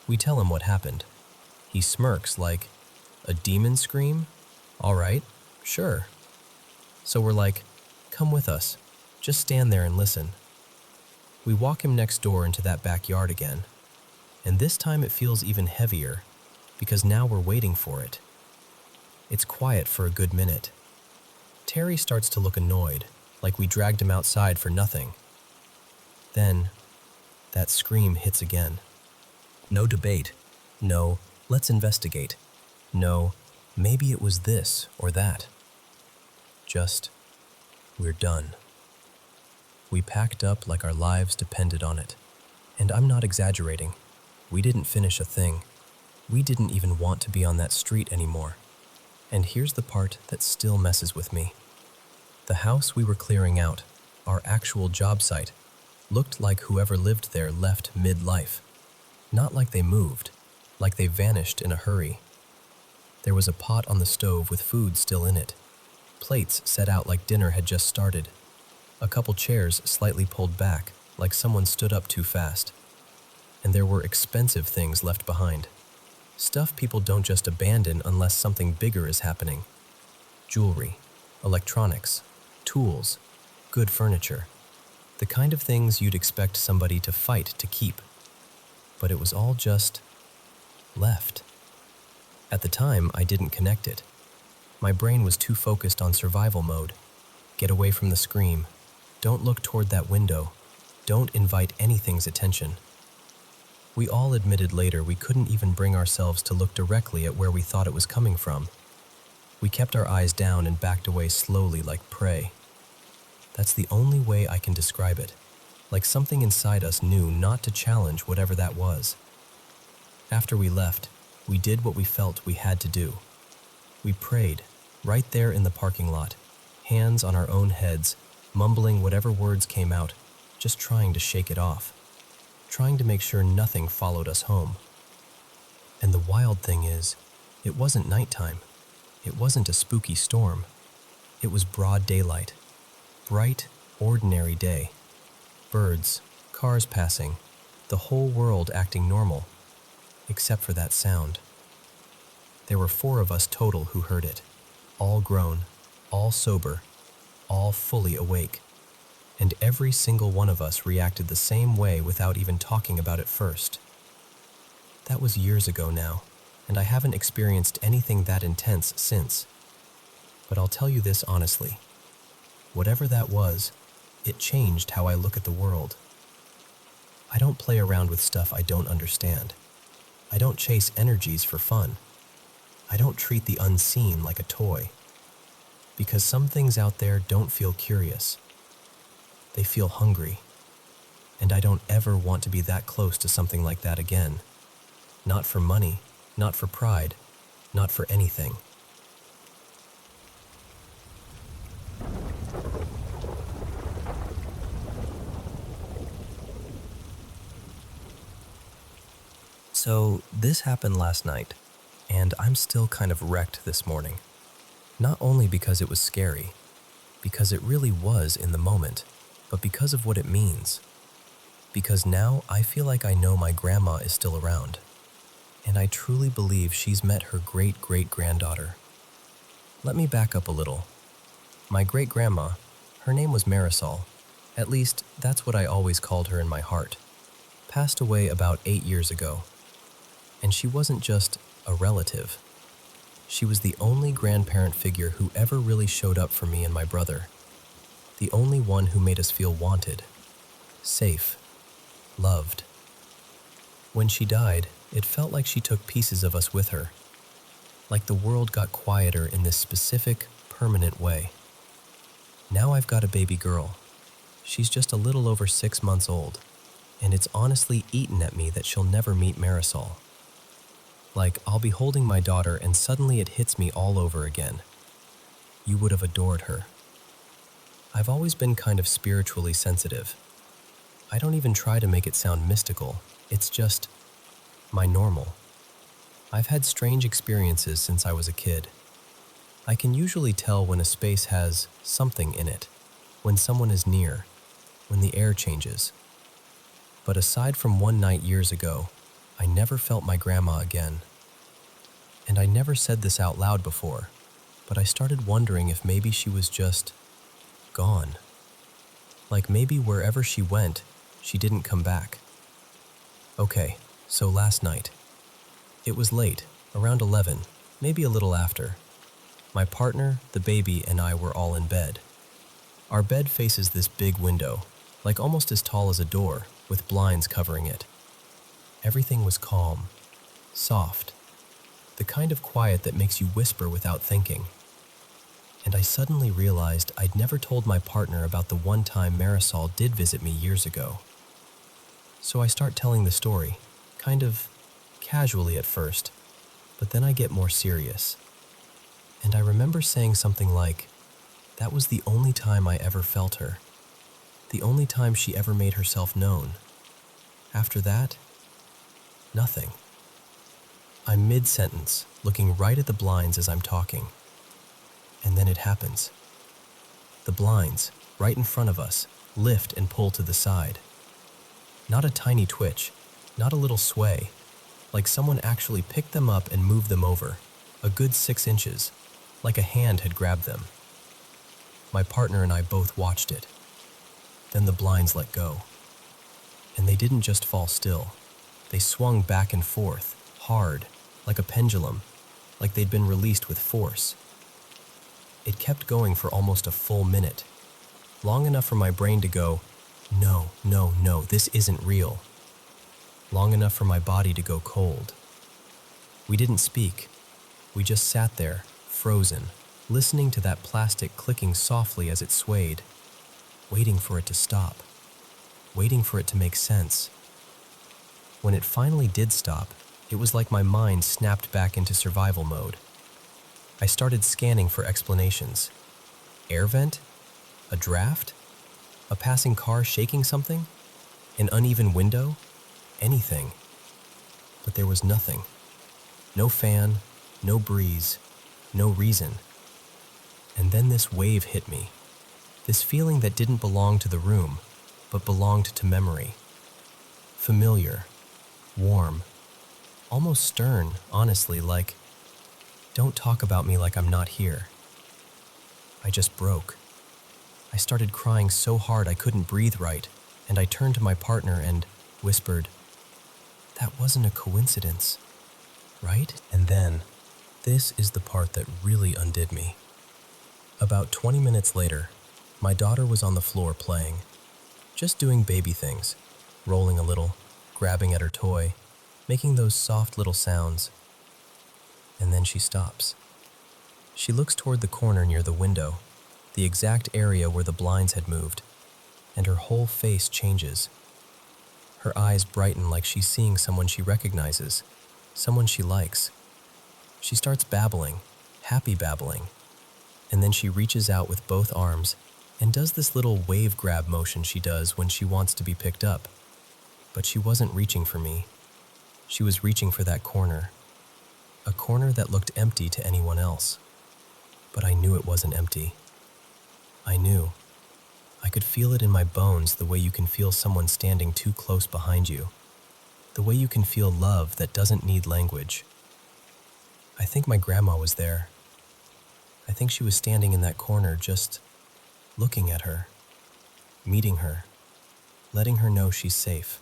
We tell him what happened. He smirks like, "A demon scream? All right, sure." So we're like, "Come with us. Just stand there and listen." We walk him next door into that backyard again, and this time it feels even heavier because now we're waiting for it. It's quiet for a good minute. Terry starts to look annoyed, like we dragged him outside for nothing. Then, that scream hits again. No debate. No, let's investigate. No, maybe it was this or that. Just, we're done. We packed up like our lives depended on it. And I'm not exaggerating. We didn't finish a thing. We didn't even want to be on that street anymore. And here's the part that still messes with me. The house we were clearing out, our actual job site, looked like whoever lived there left mid-life. Not like they moved, like they vanished in a hurry. There was a pot on the stove with food still in it. Plates set out like dinner had just started. A couple chairs slightly pulled back, like someone stood up too fast. And there were expensive things left behind. Stuff people don't just abandon unless something bigger is happening. Jewelry, electronics, tools, good furniture. The kind of things you'd expect somebody to fight to keep. But it was all just left. At the time, I didn't connect it. My brain was too focused on survival mode. Get away from the scream. Don't look toward that window. Don't invite anything's attention. We all admitted later we couldn't even bring ourselves to look directly at where we thought it was coming from. We kept our eyes down and backed away slowly like prey. That's the only way I can describe it, like something inside us knew not to challenge whatever that was. After we left, we did what we felt we had to do. We prayed, right there in the parking lot, hands on our own heads, mumbling whatever words came out, just trying to shake it off, trying to make sure nothing followed us home. And the wild thing is, it wasn't nighttime. It wasn't a spooky storm. It was broad daylight. Bright, ordinary day. Birds, cars passing, the whole world acting normal, except for that sound. There were 4 of us total who heard it, all grown, all sober, all fully awake. And every single one of us reacted the same way without even talking about it first. That was years ago now, and I haven't experienced anything that intense since. But I'll tell you this honestly. Whatever that was, it changed how I look at the world. I don't play around with stuff I don't understand. I don't chase energies for fun. I don't treat the unseen like a toy. Because some things out there don't feel curious. They feel hungry. And I don't ever want to be that close to something like that again. Not for money, not for pride, not for anything. So this happened last night, and I'm still kind of wrecked this morning. Not only because it was scary, because it really was in the moment, but because of what it means. Because now I feel like I know my grandma is still around, and I truly believe she's met her great-great-granddaughter. Let me back up a little. My great-grandma, her name was Marisol, at least that's what I always called her in my heart, passed away about 8 years ago. And she wasn't just a relative. She was the only grandparent figure who ever really showed up for me and my brother. The only one who made us feel wanted, safe, loved. When she died, it felt like she took pieces of us with her. Like the world got quieter in this specific, permanent way. Now I've got a baby girl. She's just a little over 6 months old, and it's honestly eaten at me that she'll never meet Marisol. Like, I'll be holding my daughter and suddenly it hits me all over again. You would have adored her. I've always been kind of spiritually sensitive. I don't even try to make it sound mystical. It's just my normal. I've had strange experiences since I was a kid. I can usually tell when a space has something in it, when someone is near, when the air changes. But aside from one night years ago, I never felt my grandma again. And I never said this out loud before, but I started wondering if maybe she was just gone. Like maybe wherever she went, she didn't come back. Okay, so last night. It was late, around 11, maybe a little after. My partner, the baby, and I were all in bed. Our bed faces this big window, like almost as tall as a door, with blinds covering it. Everything was calm, soft, the kind of quiet that makes you whisper without thinking. And I suddenly realized I'd never told my partner about the one time Marisol did visit me years ago. So I start telling the story, kind of casually at first, but then I get more serious. And I remember saying something like, that was the only time I ever felt her, the only time she ever made herself known. After that, nothing. I'm mid-sentence, looking right at the blinds as I'm talking. And then it happens. The blinds, right in front of us, lift and pull to the side. Not a tiny twitch, not a little sway, like someone actually picked them up and moved them over, a good 6 inches, like a hand had grabbed them. My partner and I both watched it. Then the blinds let go. And they didn't just fall still. They swung back and forth, hard, like a pendulum, like they'd been released with force. It kept going for almost a full minute, long enough for my brain to go, no, this isn't real. long enough for my body to go cold. We didn't speak. We just sat there, frozen, listening to that plastic clicking softly as it swayed, waiting for it to stop, waiting for it to make sense. When it finally did stop, it was like my mind snapped back into survival mode. I started scanning for explanations. Air vent? A draft? A passing car shaking something? An uneven window? Anything. But there was nothing. No fan, no breeze, no reason. And then this wave hit me. This feeling that didn't belong to the room, but belonged to memory. Familiar, warm, almost stern, honestly, like, don't talk about me like I'm not here. I just broke. I started crying so hard I couldn't breathe right, and I turned to my partner and whispered, "That wasn't a coincidence, right?" And then, this is the part that really undid me. About 20 minutes later, my daughter was on the floor playing, just doing baby things, rolling a little, grabbing at her toy, making those soft little sounds. And then she stops. She looks toward the corner near the window, the exact area where the blinds had moved, and her whole face changes. Her eyes brighten like she's seeing someone she recognizes, someone she likes. She starts babbling, happy babbling, and then she reaches out with both arms and does this little wave grab motion she does when she wants to be picked up. But she wasn't reaching for me. She was reaching for that corner, a corner that looked empty to anyone else. But I knew it wasn't empty. I knew. I could feel it in my bones, the way you can feel someone standing too close behind you, the way you can feel love that doesn't need language. I think my grandma was there. I think she was standing in that corner, just looking at her, meeting her, letting her know she's safe.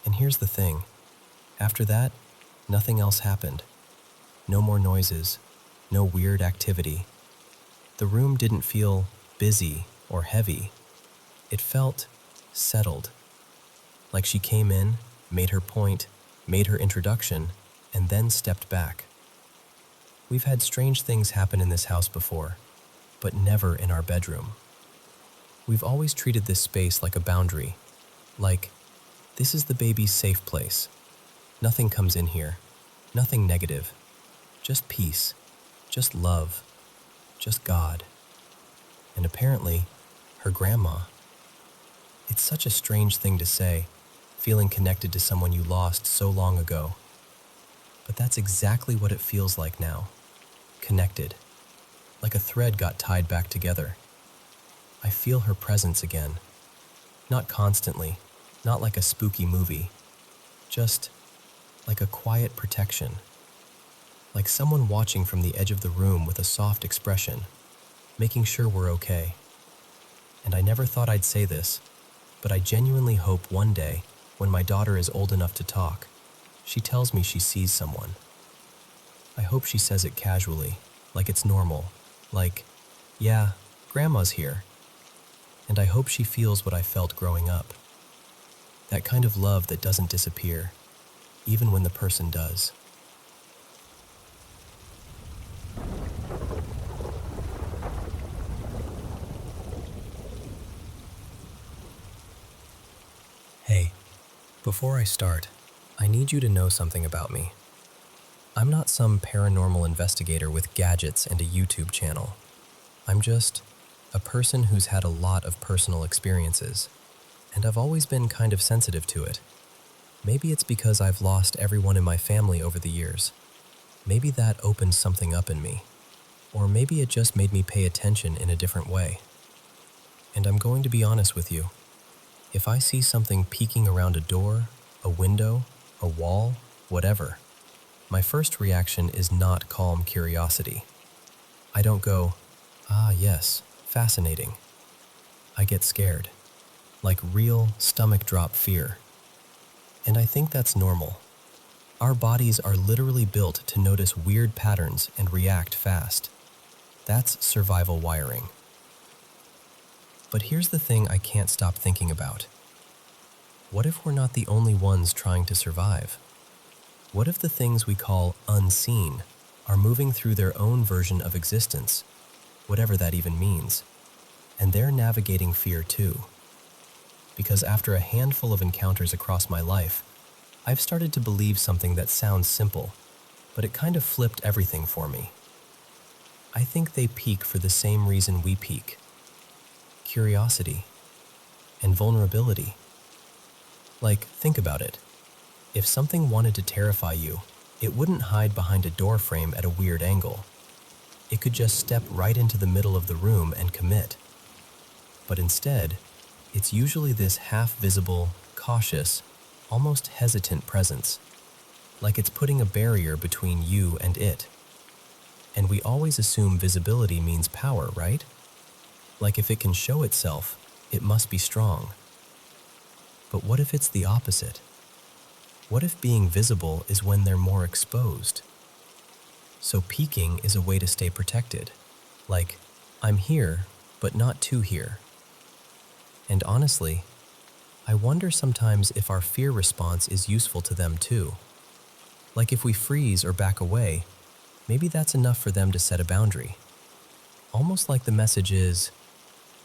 And here's the thing. After that, nothing else happened. No more noises, no weird activity. The room didn't feel busy or heavy. It felt settled. Like she came in, made her point, made her introduction, and then stepped back. We've had strange things happen in this house before, but never in our bedroom. We've always treated this space like a boundary, like, this is the baby's safe place. Nothing comes in here, nothing negative, just peace, just love, just God. And apparently, her grandma. It's such a strange thing to say, feeling connected to someone you lost so long ago. But that's exactly what it feels like now. Connected. Like a thread got tied back together. I feel her presence again. Not constantly, not like a spooky movie. Just like a quiet protection. Like someone watching from the edge of the room with a soft expression, making sure we're okay. And I never thought I'd say this, but I genuinely hope one day, when my daughter is old enough to talk, she tells me she sees someone. I hope she says it casually, like it's normal, like, yeah, Grandma's here. And I hope she feels what I felt growing up. That kind of love that doesn't disappear, even when the person does. Hey, before I start, I need you to know something about me. I'm not some paranormal investigator with gadgets and a YouTube channel. I'm just a person who's had a lot of personal experiences, and I've always been kind of sensitive to it. Maybe it's because I've lost everyone in my family over the years. Maybe that opened something up in me. Or maybe it just made me pay attention in a different way. And I'm going to be honest with you. If I see something peeking around a door, a window, a wall, whatever, my first reaction is not calm curiosity. I don't go, "Ah, yes, fascinating." I get scared, like real stomach drop fear. And I think that's normal. Our bodies are literally built to notice weird patterns and react fast. That's survival wiring. But here's the thing I can't stop thinking about. What if we're not the only ones trying to survive? What if the things we call unseen are moving through their own version of existence, whatever that even means, and they're navigating fear too? Because after a handful of encounters across my life, I've started to believe something that sounds simple, but it kind of flipped everything for me. I think they peak for the same reason we peak: curiosity and vulnerability. Like, think about it. If something wanted to terrify you, it wouldn't hide behind a door frame at a weird angle. It could just step right into the middle of the room and commit. But instead, it's usually this half-visible, cautious, almost hesitant presence, like it's putting a barrier between you and it. And we always assume visibility means power, right? Like if it can show itself, it must be strong. But what if it's the opposite? What if being visible is when they're more exposed? So peeking is a way to stay protected. Like, I'm here, but not too here. And honestly, I wonder sometimes if our fear response is useful to them too. Like if we freeze or back away, maybe that's enough for them to set a boundary. Almost like the message is,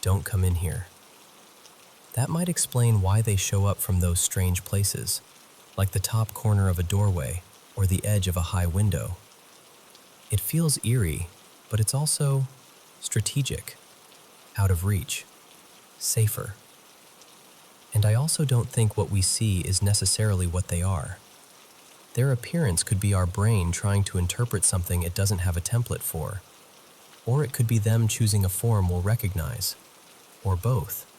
don't come in here. That might explain why they show up from those strange places, like the top corner of a doorway or the edge of a high window. It feels eerie, but it's also strategic, out of reach, safer. And I also don't think what we see is necessarily what they are. Their appearance could be our brain trying to interpret something it doesn't have a template for, or it could be them choosing a form we'll recognize, or both.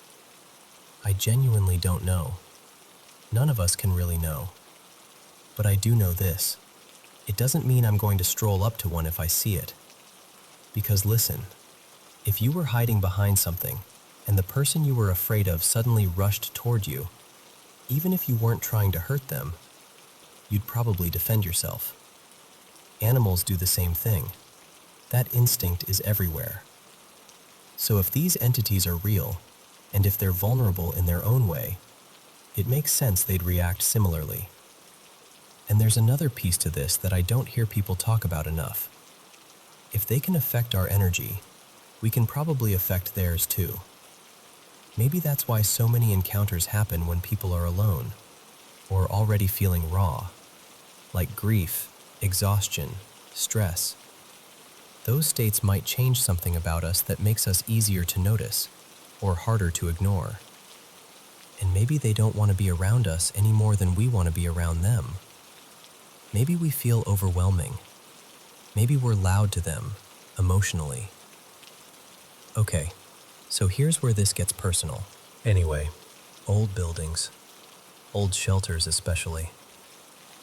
I genuinely don't know. None of us can really know. But I do know this. It doesn't mean I'm going to stroll up to one if I see it. Because listen, if you were hiding behind something and the person you were afraid of suddenly rushed toward you, even if you weren't trying to hurt them, you'd probably defend yourself. Animals do the same thing. That instinct is everywhere. So if these entities are real, and if they're vulnerable in their own way, it makes sense they'd react similarly. And there's another piece to this that I don't hear people talk about enough. If they can affect our energy, we can probably affect theirs too. Maybe that's why so many encounters happen when people are alone, or already feeling raw, like grief, exhaustion, stress. Those states might change something about us that makes us easier to notice, or harder to ignore. And maybe they don't want to be around us any more than we want to be around them. Maybe we feel overwhelming. Maybe we're loud to them, emotionally. Okay, so here's where this gets personal. Anyway, old buildings, old shelters especially,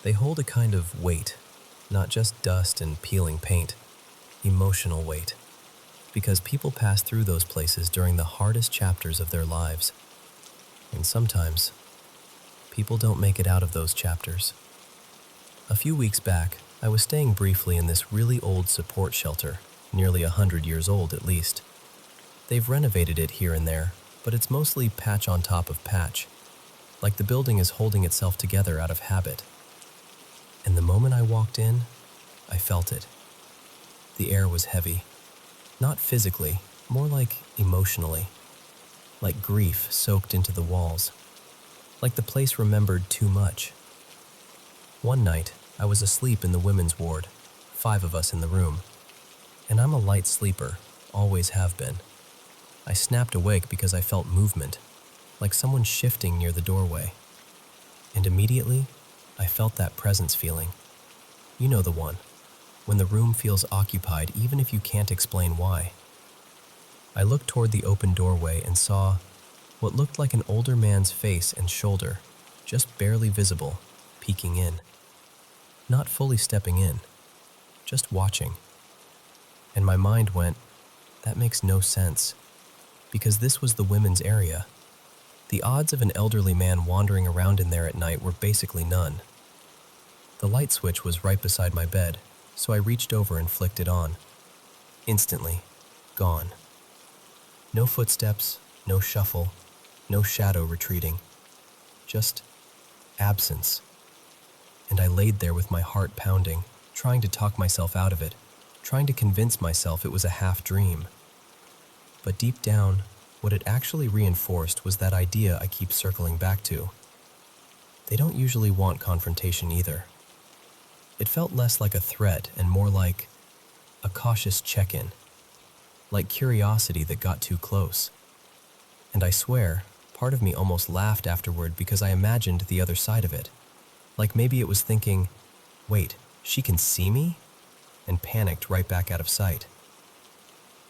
they hold a kind of weight, not just dust and peeling paint, emotional weight. Because people pass through those places during the hardest chapters of their lives. And sometimes, people don't make it out of those chapters. A few weeks back, I was staying briefly in this really old support shelter, nearly 100 years old at least. They've renovated it here and there, but it's mostly patch on top of patch, like the building is holding itself together out of habit. And the moment I walked in, I felt it. The air was heavy. Not physically, more like emotionally. Like grief soaked into the walls. Like the place remembered too much. One night, I was asleep in the women's ward, 5 of us in the room. And I'm a light sleeper, always have been. I snapped awake because I felt movement, like someone shifting near the doorway. And immediately, I felt that presence feeling. You know the one. When the room feels occupied even if you can't explain why. I looked toward the open doorway and saw what looked like an older man's face and shoulder, just barely visible, peeking in. Not fully stepping in, just watching. And my mind went, that makes no sense, because this was the women's area. The odds of an elderly man wandering around in there at night were basically none. The light switch was right beside my bed, so I reached over and flicked it on. Instantly, gone. No footsteps, no shuffle, no shadow retreating. just absence. And I laid there with my heart pounding, trying to talk myself out of it, trying to convince myself it was a half dream. But deep down, what it actually reinforced was that idea I keep circling back to. They don't usually want confrontation either. It felt less like a threat and more like a cautious check-in, like curiosity that got too close. And I swear, part of me almost laughed afterward because I imagined the other side of it. Like maybe it was thinking, wait, she can see me? And panicked right back out of sight.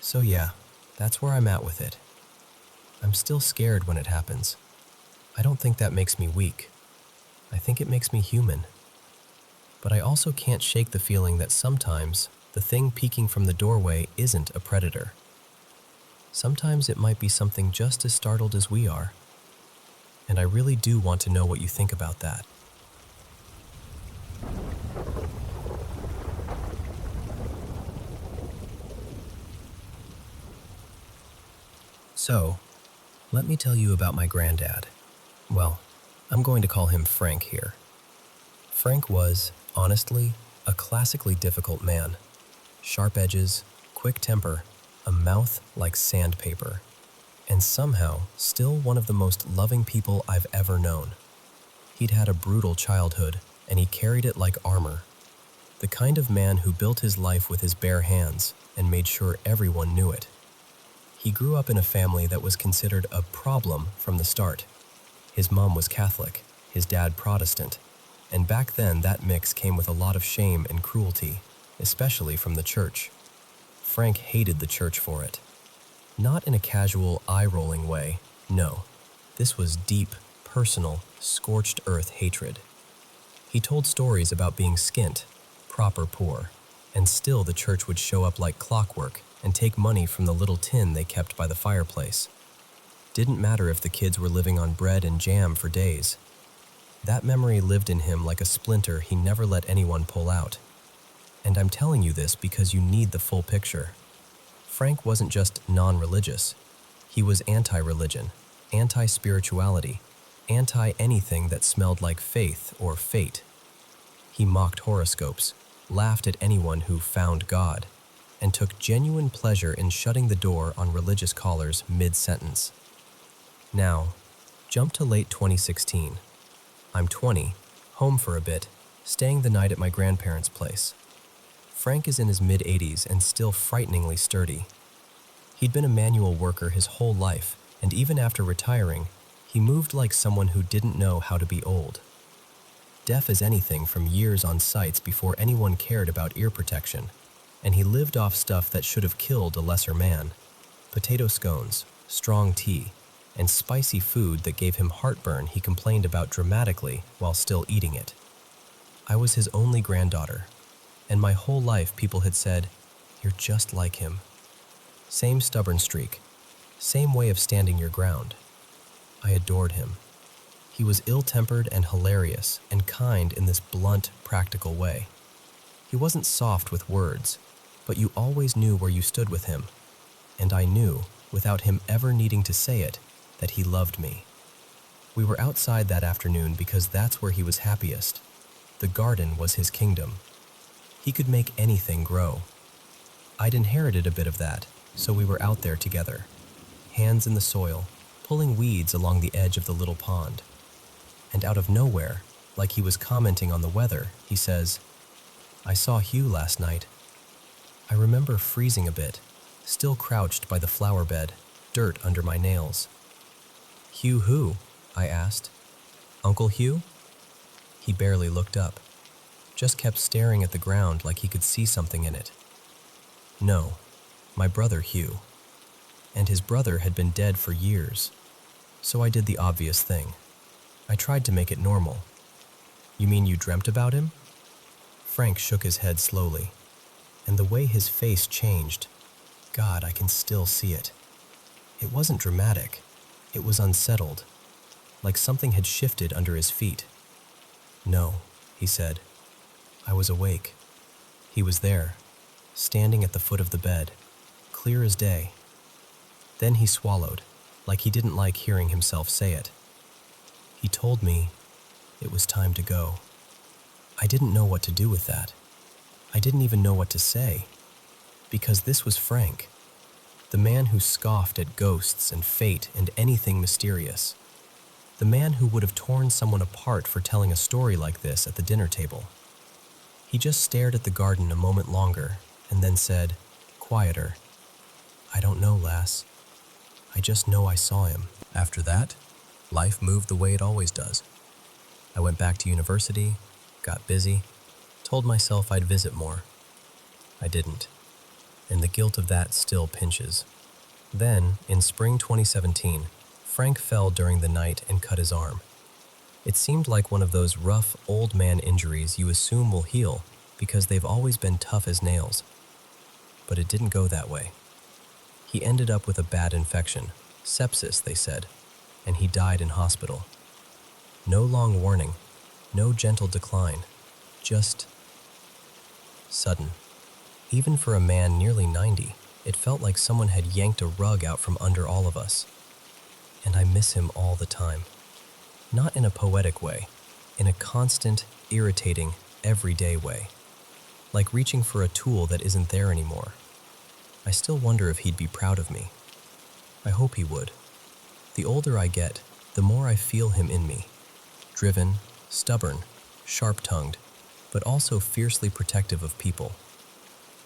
So yeah, that's where I'm at with it. I'm still scared when it happens. I don't think that makes me weak. I think it makes me human. But I also can't shake the feeling that sometimes the thing peeking from the doorway isn't a predator. Sometimes it might be something just as startled as we are. And I really do want to know what you think about that. So, let me tell you about my granddad. Well, I'm going to call him Frank here. Frank was, honestly, a classically difficult man. Sharp edges, quick temper, a mouth like sandpaper, and somehow still one of the most loving people I've ever known. He'd had a brutal childhood, and he carried it like armor. The kind of man who built his life with his bare hands and made sure everyone knew it. He grew up in a family that was considered a problem from the start. His mom was Catholic, his dad Protestant, and back then that mix came with a lot of shame and cruelty, especially from the church. Frank hated the church for it. Not in a casual, eye-rolling way, no. This was deep, personal, scorched earth hatred. He told stories about being skint, proper poor, and still the church would show up like clockwork and take money from the little tin they kept by the fireplace. Didn't matter if the kids were living on bread and jam for days. That memory lived in him like a splinter he never let anyone pull out. And I'm telling you this because you need the full picture. Frank wasn't just non-religious. He was anti-religion, anti-spirituality, anti-anything that smelled like faith or fate. He mocked horoscopes, laughed at anyone who found God, and took genuine pleasure in shutting the door on religious callers mid-sentence. Now, jump to late 2016. I'm 20, home for a bit, staying the night at my grandparents' place. Frank is in his mid-80s and still frighteningly sturdy. He'd been a manual worker his whole life, and even after retiring, he moved like someone who didn't know how to be old. Deaf as anything from years on sites before anyone cared about ear protection, and he lived off stuff that should have killed a lesser man. Potato scones, strong tea, and spicy food that gave him heartburn he complained about dramatically while still eating it. I was his only granddaughter, and my whole life people had said, "You're just like him." Same stubborn streak, same way of standing your ground. I adored him. He was ill-tempered and hilarious and kind in this blunt, practical way. He wasn't soft with words, but you always knew where you stood with him. And I knew, without him ever needing to say it, that he loved me. We were outside that afternoon because that's where he was happiest. The garden was his kingdom. He could make anything grow. I'd inherited a bit of that, so we were out there together, hands in the soil, pulling weeds along the edge of the little pond. And out of nowhere, like he was commenting on the weather, he says, "I saw Hugh last night." I remember freezing a bit, still crouched by the flower bed, dirt under my nails. "Hugh who?" I asked. "Uncle Hugh?" He barely looked up, just kept staring at the ground like he could see something in it. "No, my brother Hugh." And his brother had been dead for years. So I did the obvious thing. I tried to make it normal. "You mean you dreamt about him?" Frank shook his head slowly, and the way his face changed, God, I can still see it. It wasn't dramatic. It was unsettled, like something had shifted under his feet. "No," he said. I was awake. He was there, standing at the foot of the bed, clear as day. Then he swallowed, like he didn't like hearing himself say it. He told me it was time to go. I didn't know what to do with that. I didn't even know what to say, because this was Frank, the man who scoffed at ghosts and fate and anything mysterious. The man who would have torn someone apart for telling a story like this at the dinner table. He just stared at the garden a moment longer and then said, quieter, "I don't know, lass. I just know I saw him." After that, life moved the way it always does. I went back to university, got busy, told myself I'd visit more. I didn't, and the guilt of that still pinches. Then, in spring 2017, Frank fell during the night and cut his arm. It seemed like one of those rough, old man injuries you assume will heal because they've always been tough as nails. But it didn't go that way. He ended up with a bad infection, sepsis, they said, and he died in hospital. No long warning, no gentle decline, just sudden. Even for a man nearly 90, it felt like someone had yanked a rug out from under all of us. And I miss him all the time. Not in a poetic way, in a constant, irritating, everyday way. Like reaching for a tool that isn't there anymore. I still wonder if he'd be proud of me. I hope he would. The older I get, the more I feel him in me. Driven, stubborn, sharp-tongued, but also fiercely protective of people.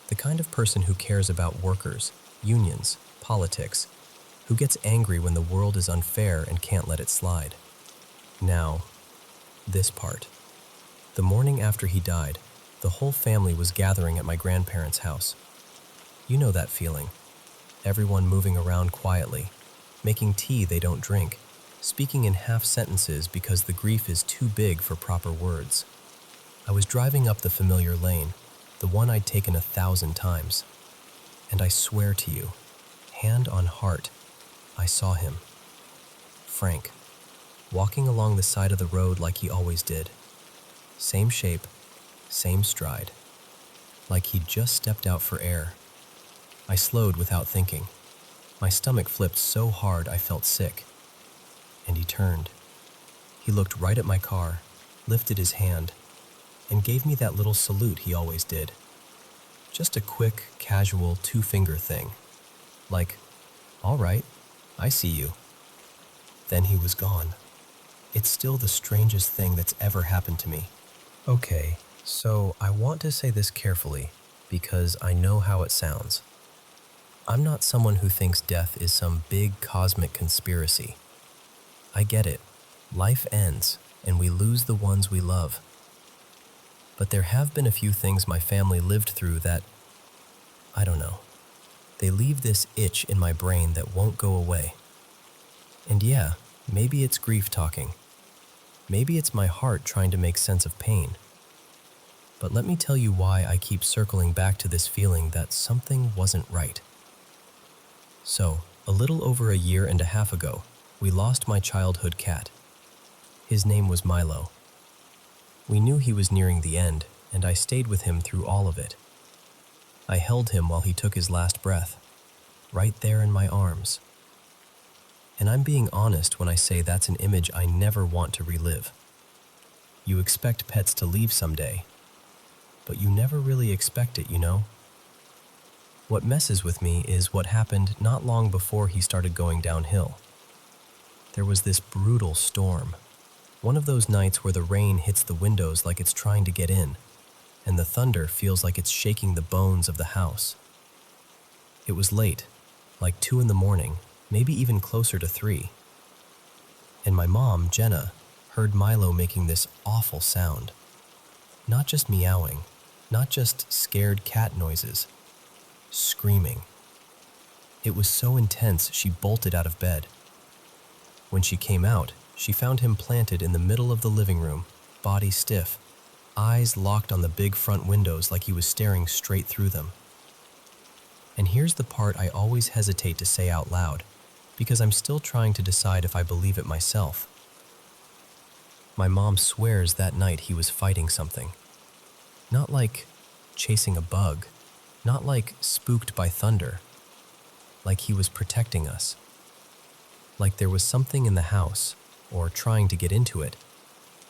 The kind of person who cares about workers, unions, politics, who gets angry when the world is unfair and can't let it slide. Now, this part. The morning after he died, the whole family was gathering at my grandparents' house. You know that feeling. Everyone moving around quietly, making tea they don't drink, speaking in half sentences because the grief is too big for proper words. I was driving up the familiar lane, the one I'd taken 1,000 times. And I swear to you, hand on heart, I saw him. Frank, walking along the side of the road like he always did. Same shape, same stride. Like he'd just stepped out for air. I slowed without thinking. My stomach flipped so hard I felt sick. And he turned. He looked right at my car, lifted his hand, and gave me that little salute he always did. Just a quick, casual two-finger thing. Like, all right, I see you. Then he was gone. It's still the strangest thing that's ever happened to me. Okay, so I want to say this carefully because I know how it sounds. I'm not someone who thinks death is some big cosmic conspiracy. I get it. Life ends, and we lose the ones we love. But there have been a few things my family lived through that, I don't know. They leave this itch in my brain that won't go away. And yeah, maybe it's grief talking. Maybe it's my heart trying to make sense of pain. But let me tell you why I keep circling back to this feeling that something wasn't right. So, a little over 1.5 years ago, we lost my childhood cat. His name was Milo. We knew he was nearing the end, and I stayed with him through all of it. I held him while he took his last breath, right there in my arms. And I'm being honest when I say that's an image I never want to relive. You expect pets to leave someday, but you never really expect it, you know? What messes with me is what happened not long before he started going downhill. There was this brutal storm. One of those nights where the rain hits the windows like it's trying to get in, and the thunder feels like it's shaking the bones of the house. It was late, like 2 a.m, maybe even closer to 3. And my mom, Jenna, heard Milo making this awful sound. Not just meowing, not just scared cat noises. Screaming. It was so intense she bolted out of bed. When she came out, she found him planted in the middle of the living room, body stiff, eyes locked on the big front windows like he was staring straight through them. And here's the part I always hesitate to say out loud, because I'm still trying to decide if I believe it myself. My mom swears that night he was fighting something. Not like chasing a bug, not like spooked by thunder, like he was protecting us. Like there was something in the house, or trying to get into it,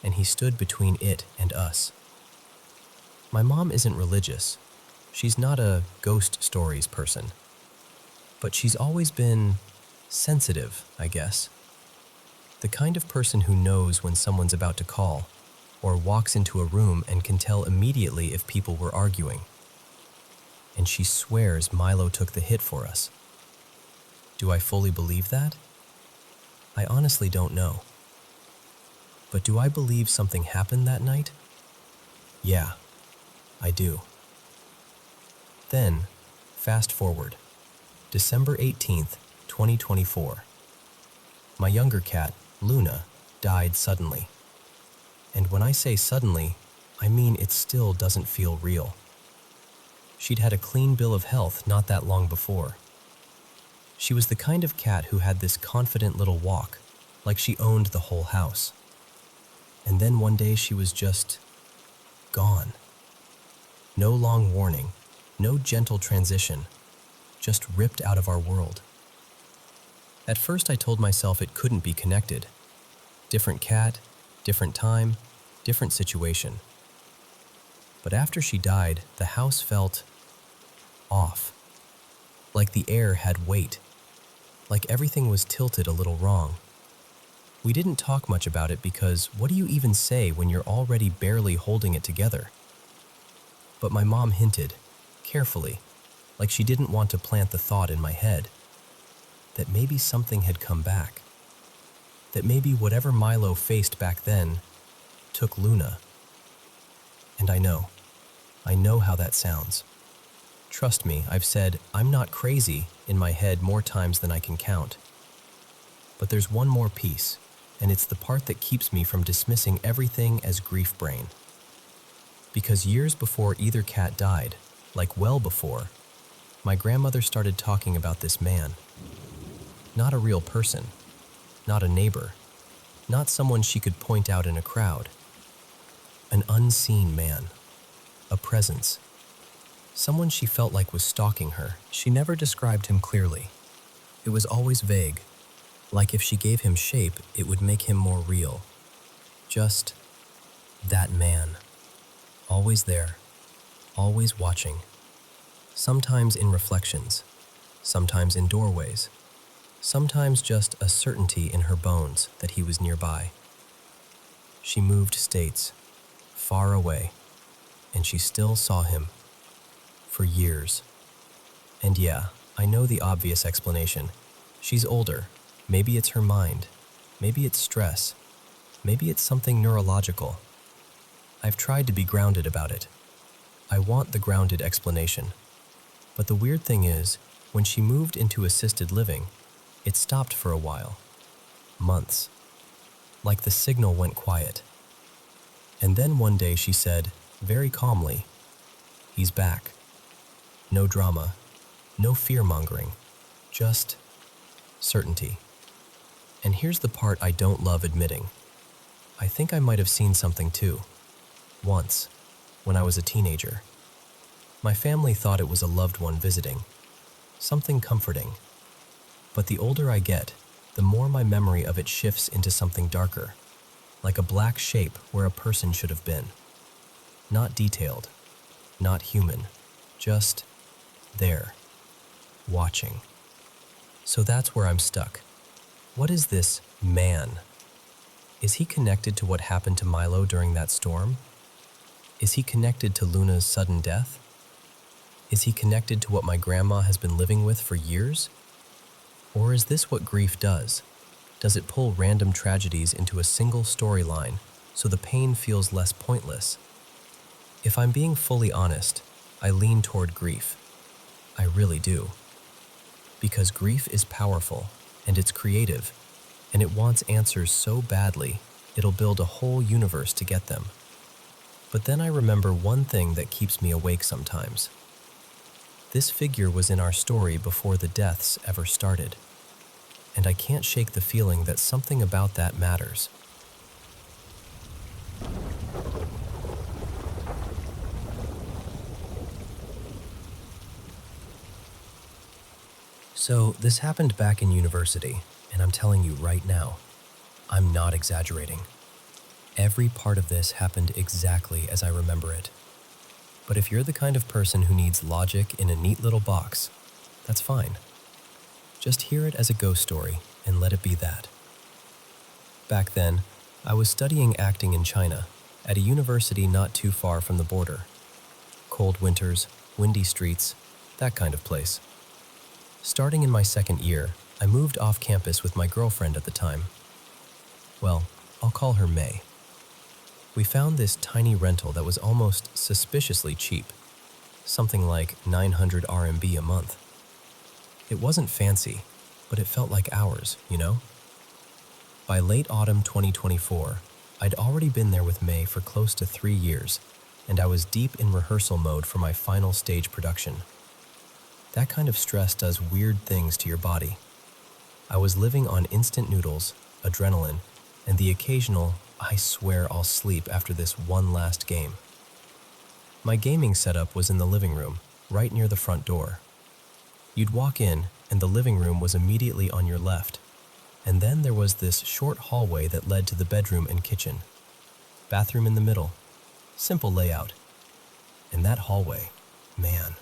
and he stood between it and us. My mom isn't religious. She's not a ghost stories person. But she's always been sensitive, I guess. The kind of person who knows when someone's about to call, or walks into a room and can tell immediately if people were arguing. And she swears Milo took the hit for us. Do I fully believe that? I honestly don't know. But do I believe something happened that night? Yeah, I do. Then, fast forward, December 18th, 2024. My younger cat, Luna, died suddenly. And when I say suddenly, I mean it still doesn't feel real. She'd had a clean bill of health not that long before. She was the kind of cat who had this confident little walk, like she owned the whole house. And then one day she was just gone. No long warning, no gentle transition, just ripped out of our world. At first I told myself it couldn't be connected. Different cat, different time, different situation. But after she died, the house felt off. Like the air had weight. Like everything was tilted a little wrong. We didn't talk much about it because what do you even say when you're already barely holding it together? But my mom hinted, carefully, like she didn't want to plant the thought in my head, that maybe something had come back. That maybe whatever Milo faced back then took Luna. And I know how that sounds. Trust me, I've said I'm not crazy in my head more times than I can count. But there's one more piece, and it's the part that keeps me from dismissing everything as grief brain. Because years before either cat died, like well before, my grandmother started talking about this man. Not a real person, not a neighbor, not someone she could point out in a crowd. An unseen man, a presence. Someone she felt like was stalking her. She never described him clearly. It was always vague, like if she gave him shape, it would make him more real. Just that man. Always there, always watching. Sometimes in reflections, sometimes in doorways, sometimes just a certainty in her bones that he was nearby. She moved states, far away, and she still saw him. For years. And yeah, I know the obvious explanation. She's older. Maybe it's her mind. Maybe it's stress. Maybe it's something neurological. I've tried to be grounded about it. I want the grounded explanation. But the weird thing is, when she moved into assisted living, it stopped for a while. Months. Like the signal went quiet. And then one day she said, very calmly, "He's back." No drama, no fear-mongering, just certainty. And here's the part I don't love admitting. I think I might have seen something too. Once, when I was a teenager. My family thought it was a loved one visiting. Something comforting. But the older I get, the more my memory of it shifts into something darker. Like a black shape where a person should have been. Not detailed, not human, just there, watching. So that's where I'm stuck. What is this man? Is he connected to what happened to Milo during that storm? Is he connected to Luna's sudden death? Is he connected to what my grandma has been living with for years? Or is this what grief does? Does it pull random tragedies into a single storyline so the pain feels less pointless? If I'm being fully honest, I lean toward grief. I really do. Because grief is powerful, and it's creative, and it wants answers so badly, it'll build a whole universe to get them. But then I remember one thing that keeps me awake sometimes. This figure was in our story before the deaths ever started, and I can't shake the feeling that something about that matters. So this happened back in university, and I'm telling you right now, I'm not exaggerating. Every part of this happened exactly as I remember it. But if you're the kind of person who needs logic in a neat little box, that's fine. Just hear it as a ghost story and let it be that. Back then, I was studying acting in China at a university not too far from the border. Cold winters, windy streets, that kind of place. Starting in my second year, I moved off campus with my girlfriend at the time. Well, I'll call her May. We found this tiny rental that was almost suspiciously cheap, something like 900 RMB a month. It wasn't fancy, but it felt like ours, you know? By late autumn 2024, I'd already been there with May for close to 3 years, and I was deep in rehearsal mode for my final stage production. That kind of stress does weird things to your body. I was living on instant noodles, adrenaline, and the occasional, I swear I'll sleep after this one last game. My gaming setup was in the living room, right near the front door. You'd walk in, and the living room was immediately on your left, and then there was this short hallway that led to the bedroom and kitchen. Bathroom in the middle. Simple layout. And that hallway, man,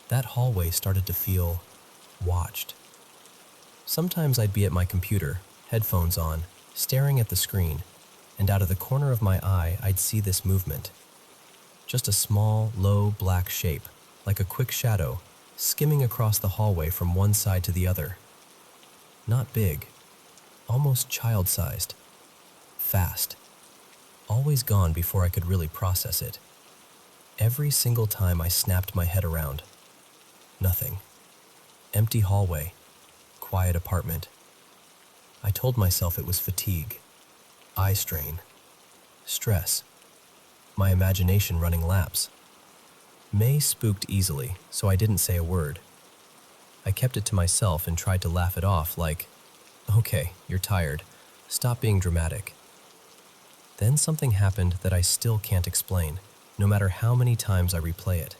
that hallway started to feel watched. Sometimes I'd be at my computer, headphones on, staring at the screen, and out of the corner of my eye I'd see this movement. Just a small, low, black shape, like a quick shadow, skimming across the hallway from one side to the other. Not big, almost child-sized. Fast. Always gone before I could really process it. Every single time I snapped my head around. Nothing. Empty hallway. Quiet apartment. I told myself it was fatigue, eye strain, stress, my imagination running laps. May spooked easily, so I didn't say a word. I kept it to myself and tried to laugh it off like, okay, you're tired, stop being dramatic. Then something happened that I still can't explain, no matter how many times I replay it.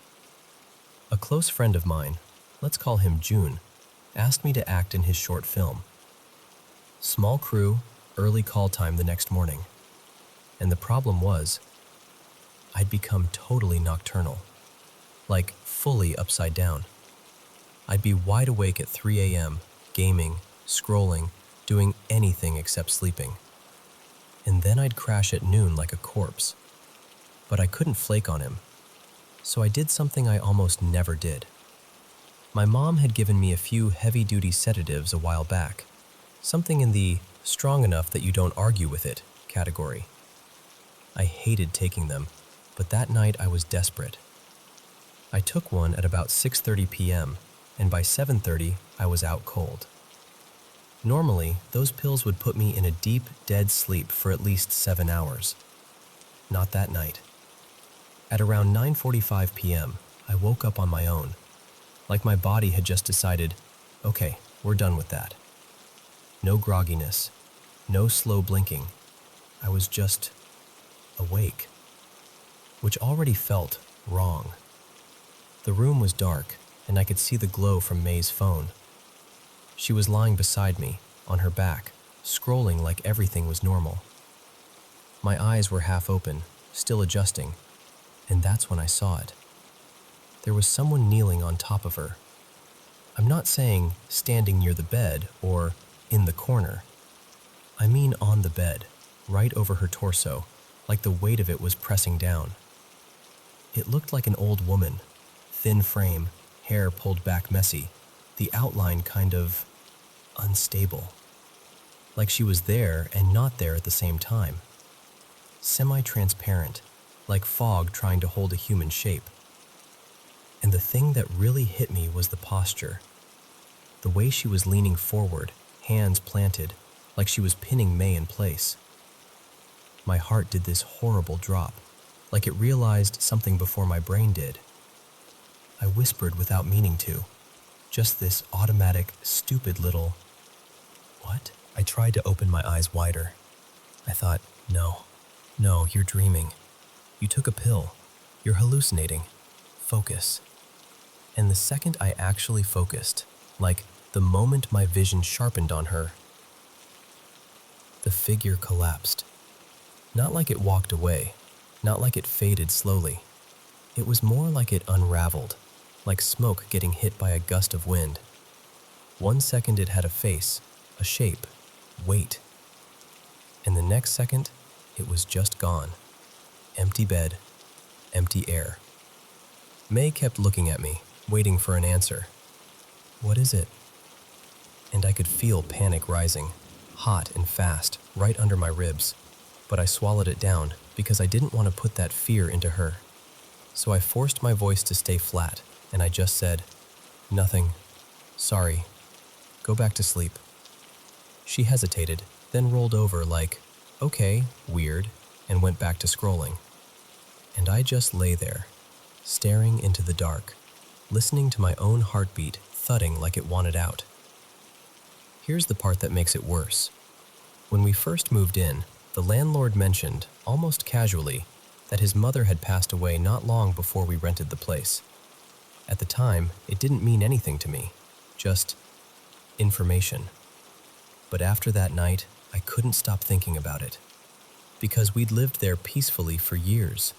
A close friend of mine, let's call him June, asked me to act in his short film. Small crew, early call time the next morning. And the problem was, I'd become totally nocturnal, like fully upside down. I'd be wide awake at 3 a.m., gaming, scrolling, doing anything except sleeping. And then I'd crash at noon like a corpse. But I couldn't flake on him, so I did something I almost never did. My mom had given me a few heavy-duty sedatives a while back, something in the strong enough that you don't argue with it category. I hated taking them, but that night I was desperate. I took one at about 6:30 p.m., and by 7:30 I was out cold. Normally, those pills would put me in a deep, dead sleep for at least 7 hours. Not that night. At around 9:45 p.m., I woke up on my own, like my body had just decided, okay, we're done with that. No grogginess, no slow blinking. I was just awake, which already felt wrong. The room was dark, and I could see the glow from May's phone. She was lying beside me, on her back, scrolling like everything was normal. My eyes were half open, still adjusting, and that's when I saw it. There was someone kneeling on top of her. I'm not saying standing near the bed or in the corner. I mean on the bed, right over her torso, like the weight of it was pressing down. It looked like an old woman, thin frame, hair pulled back messy, the outline kind of unstable. Like she was there and not there at the same time. Semi-transparent, like fog trying to hold a human shape. And the thing that really hit me was the posture. The way she was leaning forward, hands planted, like she was pinning May in place. My heart did this horrible drop, like it realized something before my brain did. I whispered without meaning to, just this automatic, stupid little, "What?" I tried to open my eyes wider. I thought, no, you're dreaming. You took a pill. You're hallucinating. Focus. And the second I actually focused, like the moment my vision sharpened on her, the figure collapsed. Not like it walked away, not like it faded slowly. It was more like it unraveled, like smoke getting hit by a gust of wind. 1 second it had a face, a shape, weight. And the next second, it was just gone. Empty bed, empty air. May kept looking at me, waiting for an answer. "What is it?" And I could feel panic rising, hot and fast, right under my ribs. But I swallowed it down because I didn't want to put that fear into her. So I forced my voice to stay flat, and I just said, "Nothing. Sorry. Go back to sleep." She hesitated, then rolled over like, "Okay, weird," and went back to scrolling. And I just lay there, staring into the dark, listening to my own heartbeat thudding like it wanted out. Here's the part that makes it worse. When we first moved in, the landlord mentioned, almost casually, that his mother had passed away not long before we rented the place. At the time, it didn't mean anything to me, just information. But after that night, I couldn't stop thinking about it. Because we'd lived there peacefully for years.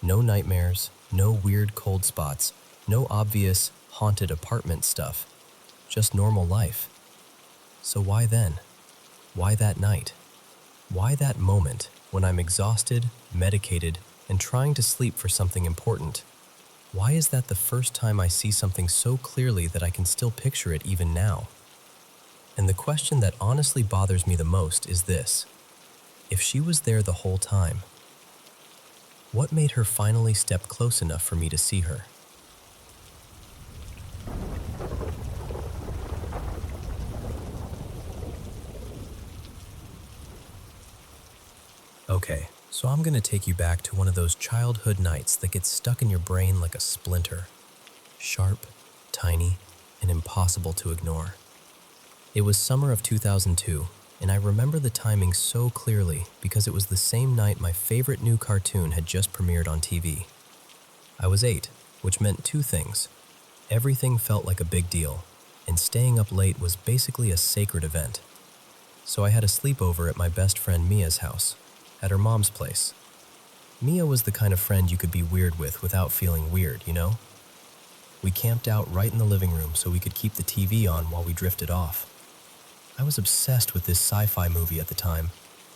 No nightmares, no weird cold spots, no obvious haunted apartment stuff, just normal life. So why then? Why that night? Why that moment when I'm exhausted, medicated, and trying to sleep for something important? Why is that the first time I see something so clearly that I can still picture it even now? And the question that honestly bothers me the most is this: if she was there the whole time, what made her finally step close enough for me to see her? Okay, so I'm gonna take you back to one of those childhood nights that gets stuck in your brain like a splinter. Sharp, tiny, and impossible to ignore. It was summer of 2002, and I remember the timing so clearly because it was the same night my favorite new cartoon had just premiered on TV. I was 8, which meant two things. Everything felt like a big deal, and staying up late was basically a sacred event. So I had a sleepover at my best friend Mia's house, at her mom's place. Mia was the kind of friend you could be weird with without feeling weird, you know? We camped out right in the living room so we could keep the TV on while we drifted off. I was obsessed with this sci-fi movie at the time,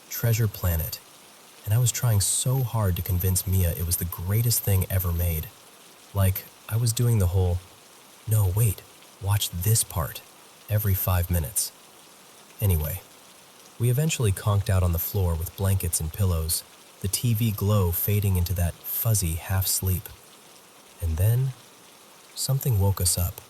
Treasure Planet, and I was trying so hard to convince Mia it was the greatest thing ever made. Like, I was doing the whole, "No, wait, watch this part," every 5 minutes. Anyway, we eventually conked out on the floor with blankets and pillows, the TV glow fading into that fuzzy half-sleep. And then, something woke us up.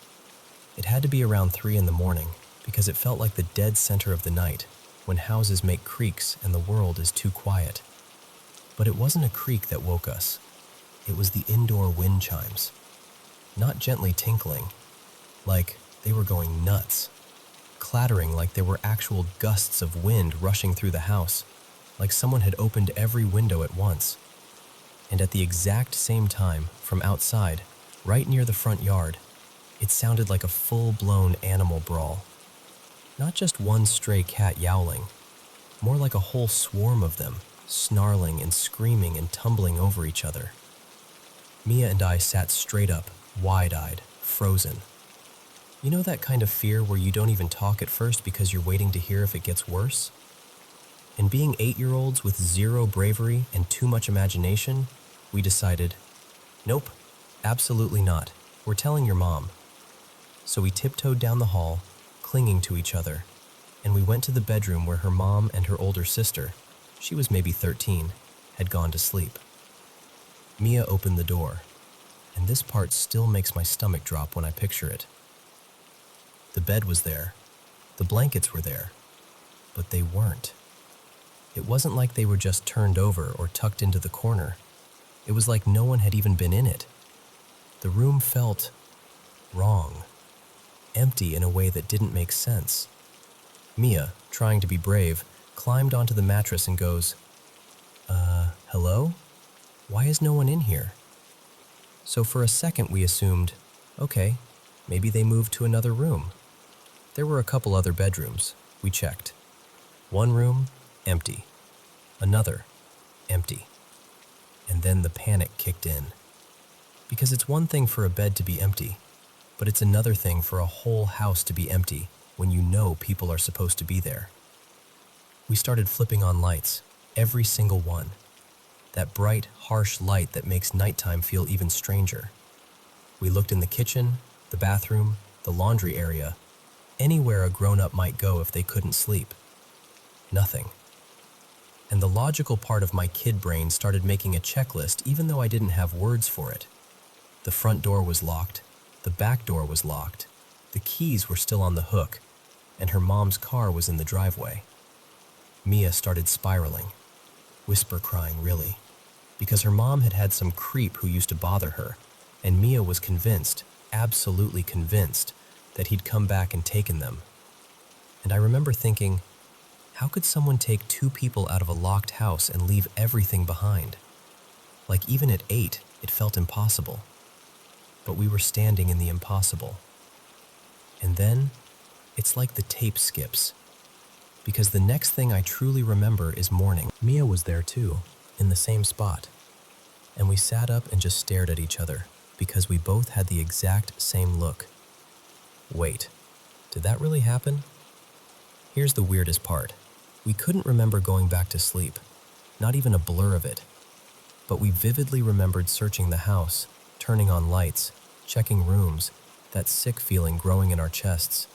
It had to be around 3 in the morning, because it felt like the dead center of the night, when houses make creaks and the world is too quiet. But it wasn't a creak that woke us. It was the indoor wind chimes. Not gently tinkling, like they were going nuts. Clattering like there were actual gusts of wind rushing through the house, like someone had opened every window at once. And at the exact same time, from outside, right near the front yard, it sounded like a full-blown animal brawl. Not just one stray cat yowling, more like a whole swarm of them, snarling and screaming and tumbling over each other. Mia and I sat straight up, wide-eyed, frozen. You know that kind of fear where you don't even talk at first because you're waiting to hear if it gets worse? And being 8-year-olds with zero bravery and too much imagination, we decided, nope, absolutely not. We're telling your mom. So we tiptoed down the hall, clinging to each other, and we went to the bedroom where her mom and her older sister, she was maybe 13, had gone to sleep. Mia opened the door, and this part still makes my stomach drop when I picture it. The bed was there, the blankets were there, but they weren't. It wasn't like they were just turned over or tucked into the corner. It was like no one had even been in it. The room felt wrong, empty in a way that didn't make sense. Mia, trying to be brave, climbed onto the mattress and goes, hello? Why is no one in here?" So for a second we assumed, okay, maybe they moved to another room. There were a couple other bedrooms. We checked. One room, Empty. Another. Empty. And then the panic kicked in. Because it's one thing for a bed to be empty, but it's another thing for a whole house to be empty when you know people are supposed to be there. We started flipping on lights, every single one. That bright, harsh light that makes nighttime feel even stranger. We looked in the kitchen, the bathroom, the laundry area, anywhere a grown-up might go if they couldn't sleep. Nothing. And the logical part of my kid brain started making a checklist even though I didn't have words for it. The front door was locked, the back door was locked, the keys were still on the hook, and her mom's car was in the driveway. Mia started spiraling, whisper crying really, because her mom had had some creep who used to bother her, and Mia was convinced, absolutely convinced, that he'd come back and taken them. And I remember thinking, how could someone take two people out of a locked house and leave everything behind? Like even at 8, it felt impossible. But we were standing in the impossible. And then, it's like the tape skips. Because the next thing I truly remember is morning. Mia was there too, in the same spot. And we sat up and just stared at each other, because we both had the exact same look. Wait, did that really happen? Here's the weirdest part. We couldn't remember going back to sleep, not even a blur of it. But we vividly remembered searching the house, turning on lights, checking rooms, that sick feeling growing in our chests.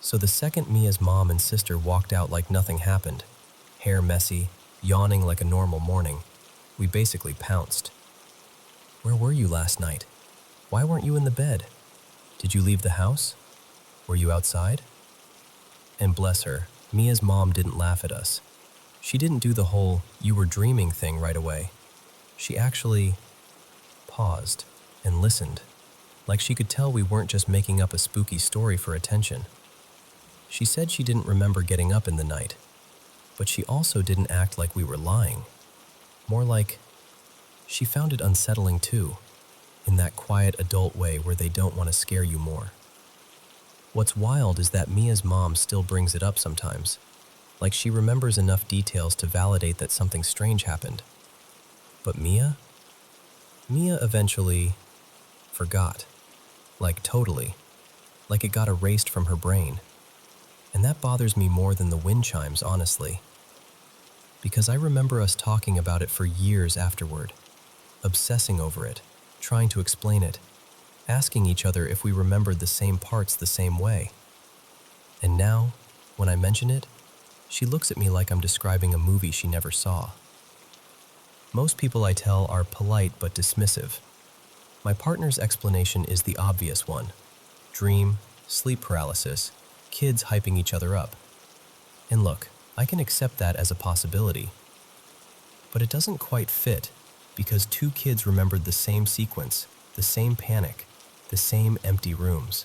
So the second Mia's mom and sister walked out like nothing happened, hair messy, yawning like a normal morning, we basically pounced. Where were you last night? Why weren't you in the bed? Did you leave the house? Were you outside? And bless her, Mia's mom didn't laugh at us. She didn't do the whole "you were dreaming" thing right away. She actually paused and listened, like she could tell we weren't just making up a spooky story for attention. She said she didn't remember getting up in the night, but she also didn't act like we were lying. More like she found it unsettling too, in that quiet adult way where they don't want to scare you more. What's wild is that Mia's mom still brings it up sometimes, like she remembers enough details to validate that something strange happened. But Mia? Mia eventually forgot. Like totally. Like it got erased from her brain. And that bothers me more than the wind chimes, honestly. Because I remember us talking about it for years afterward, obsessing over it, trying to explain it, asking each other if we remembered the same parts the same way. And now, when I mention it, she looks at me like I'm describing a movie she never saw. Most people I tell are polite but dismissive. My partner's explanation is the obvious one. Dream, sleep paralysis, kids hyping each other up. And look, I can accept that as a possibility. But it doesn't quite fit, because two kids remembered the same sequence, the same panic, the same empty rooms.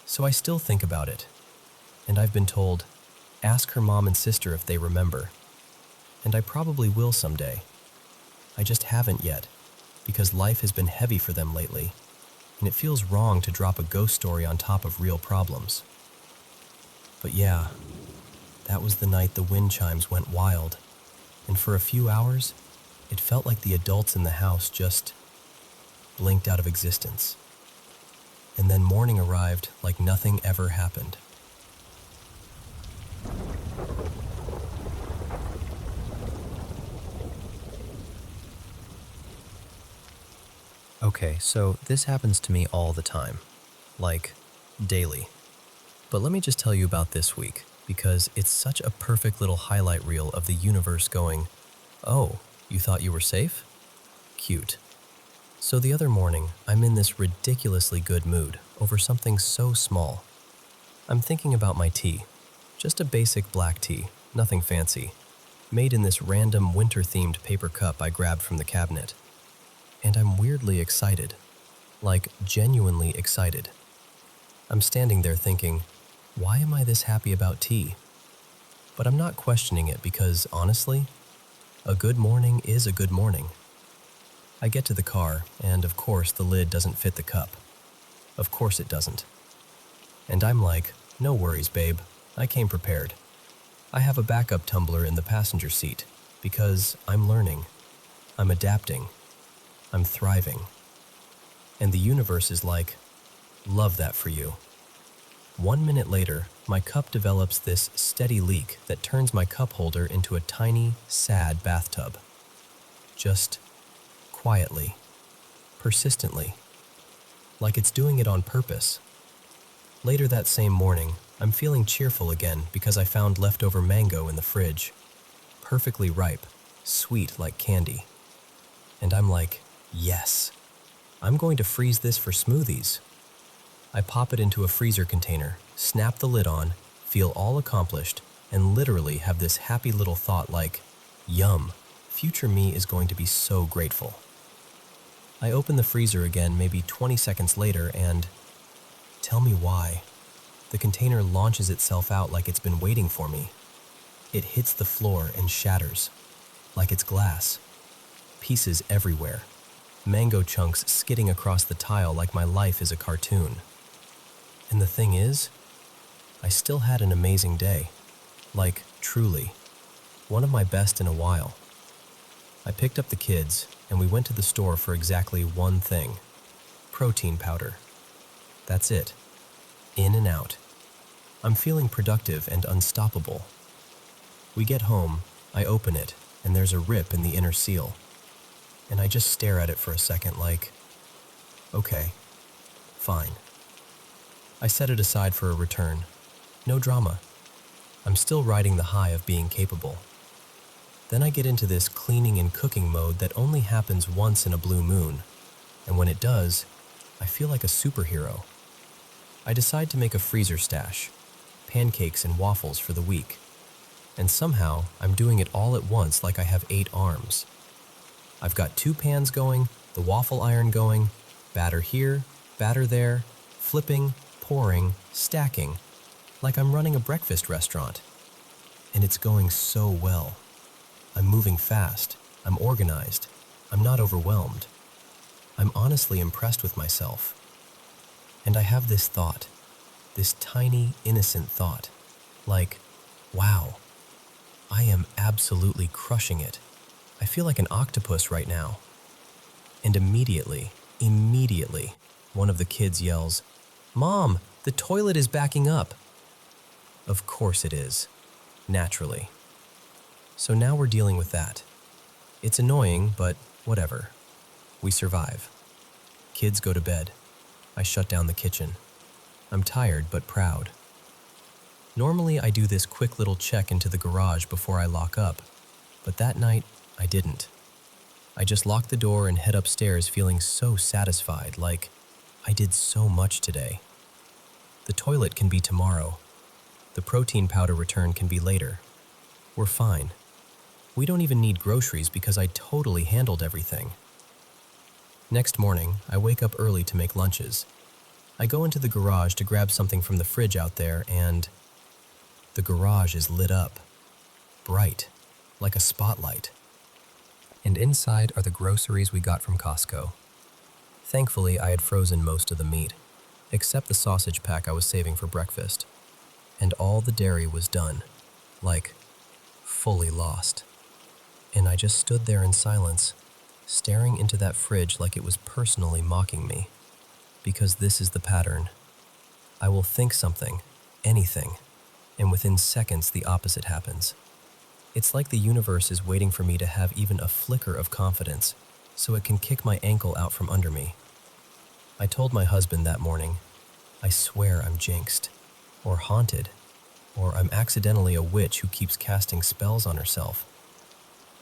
So I still think about it, and I've been told, ask her mom and sister if they remember. And I probably will someday. I just haven't yet, because life has been heavy for them lately, and it feels wrong to drop a ghost story on top of real problems. But yeah, that was the night the wind chimes went wild, and for a few hours, it felt like the adults in the house just blinked out of existence. And then morning arrived like nothing ever happened. Okay, so this happens to me all the time, like daily. But let me just tell you about this week, because it's such a perfect little highlight reel of the universe going, oh, you thought you were safe? Cute. So the other morning, I'm in this ridiculously good mood over something so small. I'm thinking about my tea, just a basic black tea, nothing fancy, made in this random winter-themed paper cup I grabbed from the cabinet. And I'm weirdly excited, like genuinely excited. I'm standing there thinking, why am I this happy about tea? But I'm not questioning it because, honestly, a good morning is a good morning. I get to the car, and of course the lid doesn't fit the cup. Of course it doesn't. And I'm like, no worries, babe, I came prepared. I have a backup tumbler in the passenger seat because I'm learning, I'm adapting, I'm thriving. And the universe is like, love that for you. 1 minute later, my cup develops this steady leak that turns my cup holder into a tiny, sad bathtub. Just quietly, persistently, like it's doing it on purpose. Later that same morning, I'm feeling cheerful again because I found leftover mango in the fridge. Perfectly ripe, sweet like candy. And I'm like, yes, I'm going to freeze this for smoothies. I pop it into a freezer container, snap the lid on, feel all accomplished, and literally have this happy little thought like, yum, future me is going to be so grateful. I open the freezer again maybe 20 seconds later and, tell me why, the container launches itself out like it's been waiting for me. It hits the floor and shatters, like it's glass. Pieces everywhere. Mango chunks skidding across the tile like my life is a cartoon. And the thing is, I still had an amazing day. Like, truly, one of my best in a while. I picked up the kids, and we went to the store for exactly one thing. Protein powder. That's it. In and out. I'm feeling productive and unstoppable. We get home, I open it, and there's a rip in the inner seal. And I just stare at it for a second like, okay, fine. I set it aside for a return. No drama. I'm still riding the high of being capable. Then I get into this cleaning and cooking mode that only happens once in a blue moon, and when it does, I feel like a superhero. I decide to make a freezer stash, pancakes and waffles for the week, and somehow I'm doing it all at once like I have 8 arms. I've got 2 pans going, the waffle iron going, batter here, batter there, flipping, pouring, stacking, like I'm running a breakfast restaurant. And it's going so well. I'm moving fast, I'm organized, I'm not overwhelmed. I'm honestly impressed with myself. And I have this thought, this tiny, innocent thought, like, wow, I am absolutely crushing it. I feel like an octopus right now. And immediately, one of the kids yells, "Mom, the toilet is backing up." Of course it is, naturally. So now we're dealing with that. It's annoying, but whatever. We survive. Kids go to bed. I shut down the kitchen. I'm tired but proud. Normally I do this quick little check into the garage before I lock up, but that night I didn't. I just lock the door and head upstairs feeling so satisfied, like I did so much today. The toilet can be tomorrow. The protein powder return can be later. We're fine. We don't even need groceries because I totally handled everything. Next morning, I wake up early to make lunches. I go into the garage to grab something from the fridge out there and the garage is lit up, bright, like a spotlight. And inside are the groceries we got from Costco. Thankfully, I had frozen most of the meat, except the sausage pack I was saving for breakfast. And all the dairy was done, like fully lost. And I just stood there in silence, staring into that fridge like it was personally mocking me. Because this is the pattern. I will think something, anything, and within seconds the opposite happens. It's like the universe is waiting for me to have even a flicker of confidence, so it can kick my ankle out from under me. I told my husband that morning, I swear I'm jinxed, or haunted, or I'm accidentally a witch who keeps casting spells on herself.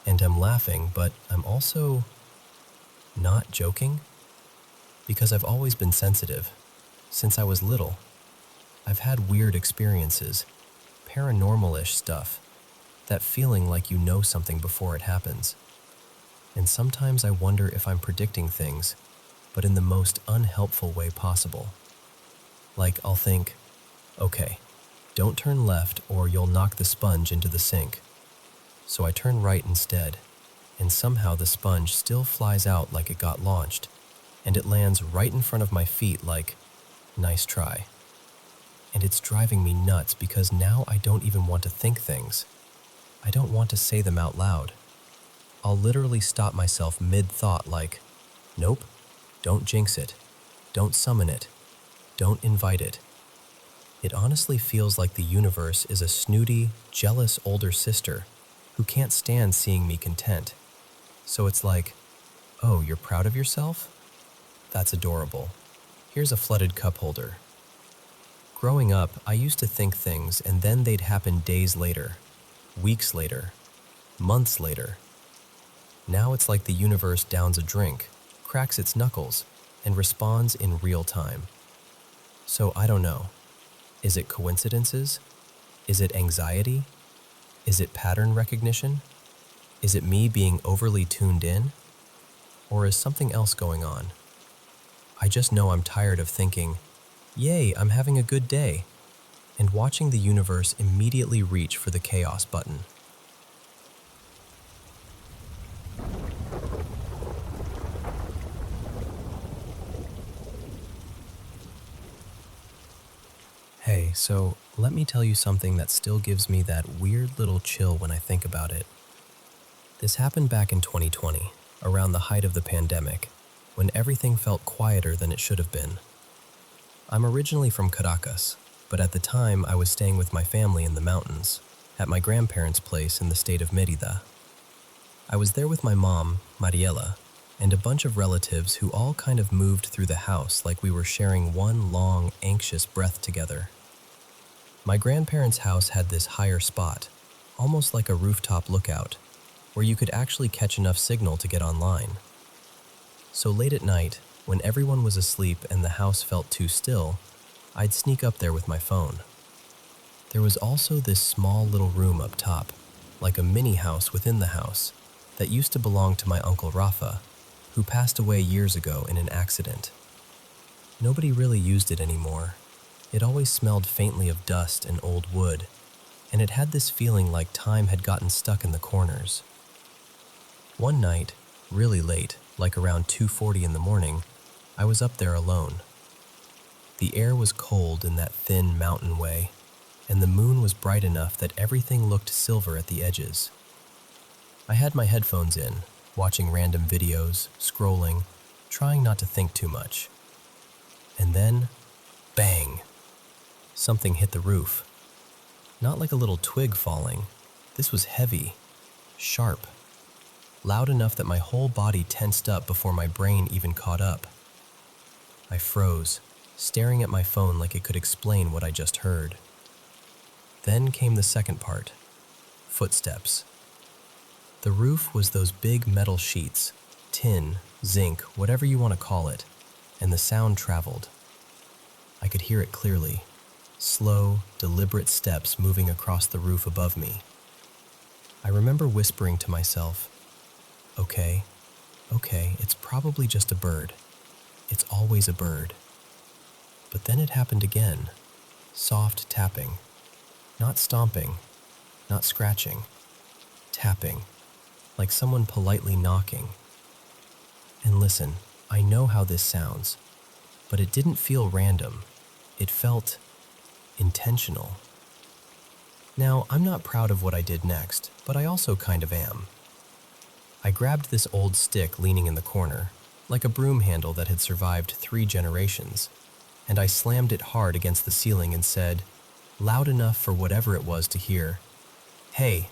And I'm laughing, but I'm also not joking, because I've always been sensitive. Since I was little, I've had weird experiences, paranormal-ish stuff, that feeling like you know something before it happens. And sometimes I wonder if I'm predicting things, but in the most unhelpful way possible. Like I'll think, okay, don't turn left or you'll knock the sponge into the sink. So I turn right instead, and somehow the sponge still flies out like it got launched, and it lands right in front of my feet like, nice try. And it's driving me nuts because now I don't even want to think things. I don't want to say them out loud. I'll literally stop myself mid-thought like, nope, don't jinx it, don't summon it, don't invite it. It honestly feels like the universe is a snooty, jealous older sister who can't stand seeing me content. So it's like, oh, you're proud of yourself? That's adorable. Here's a flooded cup holder. Growing up, I used to think things and then they'd happen days later, weeks later, months later. Now it's like the universe downs a drink, cracks its knuckles, and responds in real time. So I don't know. Is it coincidences? Is it anxiety? Is it pattern recognition? Is it me being overly tuned in? Or is something else going on? I just know I'm tired of thinking, yay, I'm having a good day, and watching the universe immediately reach for the chaos button. Hey, so let me tell you something that still gives me that weird little chill when I think about it. This happened back in 2020, around the height of the pandemic, when everything felt quieter than it should have been. I'm originally from Caracas, but at the time I was staying with my family in the mountains, at my grandparents' place in the state of Mérida. I was there with my mom, Mariela, and a bunch of relatives who all kind of moved through the house like we were sharing one long, anxious breath together. My grandparents' house had this higher spot, almost like a rooftop lookout, where you could actually catch enough signal to get online. So late at night, when everyone was asleep and the house felt too still, I'd sneak up there with my phone. There was also this small little room up top, like a mini house within the house, that used to belong to my Uncle Rafa, who passed away years ago in an accident. Nobody really used it anymore. It always smelled faintly of dust and old wood, and it had this feeling like time had gotten stuck in the corners. One night, really late, like around 2:40 in the morning, I was up there alone. The air was cold in that thin mountain way, and the moon was bright enough that everything looked silver at the edges. I had my headphones in, watching random videos, scrolling, trying not to think too much. And then, bang! Something hit the roof. Not like a little twig falling. This was heavy, sharp, loud enough that my whole body tensed up before my brain even caught up. I froze, staring at my phone like it could explain what I just heard. Then came the second part. Footsteps. The roof was those big metal sheets, tin, zinc, whatever you want to call it, and the sound traveled. I could hear it clearly. Slow, deliberate steps moving across the roof above me. I remember whispering to myself, okay, it's probably just a bird. It's always a bird. But then it happened again. Soft tapping. Not stomping, not scratching. Tapping, like someone politely knocking. And listen, I know how this sounds, but it didn't feel random. It felt intentional. Now, I'm not proud of what I did next, but I also kind of am. I grabbed this old stick leaning in the corner, like a broom handle that had survived 3 generations, and I slammed it hard against the ceiling and said, loud enough for whatever it was to hear, "Hey,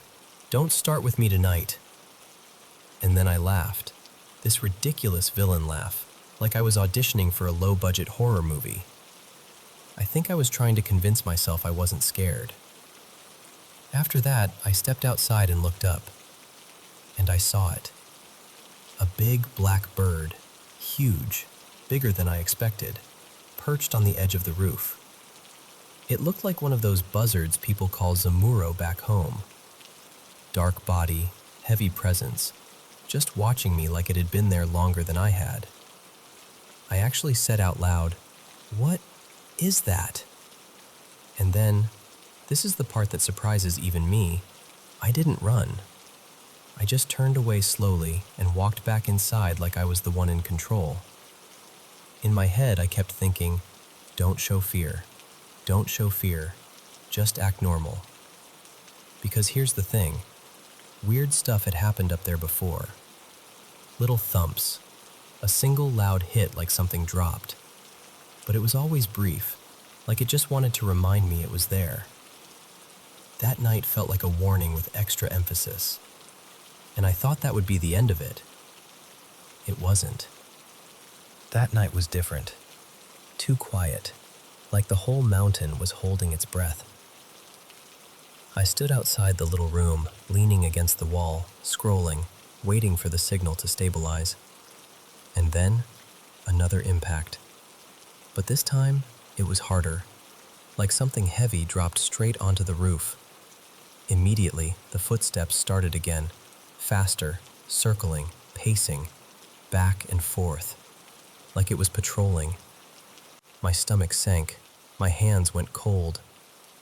don't start with me tonight." And then I laughed, this ridiculous villain laugh, like I was auditioning for a low-budget horror movie. I think I was trying to convince myself I wasn't scared. After that, I stepped outside and looked up. And I saw it. A big black bird, huge, bigger than I expected, perched on the edge of the roof. It looked like one of those buzzards people call zamuro back home. Dark body, heavy presence, just watching me like it had been there longer than I had. I actually said out loud, "What is that?" And then, this is the part that surprises even me, I didn't run. I just turned away slowly and walked back inside like I was the one in control. In my head, I kept thinking, don't show fear. Don't show fear, just act normal. Because here's the thing, weird stuff had happened up there before. Little thumps, a single loud hit like something dropped. But it was always brief, like it just wanted to remind me it was there. That night felt like a warning with extra emphasis, and I thought that would be the end of it. It wasn't. That night was different. Too quiet, like the whole mountain was holding its breath. I stood outside the little room, leaning against the wall, scrolling, waiting for the signal to stabilize. And then, another impact. But this time, it was harder, like something heavy dropped straight onto the roof. Immediately, the footsteps started again, faster, circling, pacing, back and forth, like it was patrolling. My stomach sank, my hands went cold.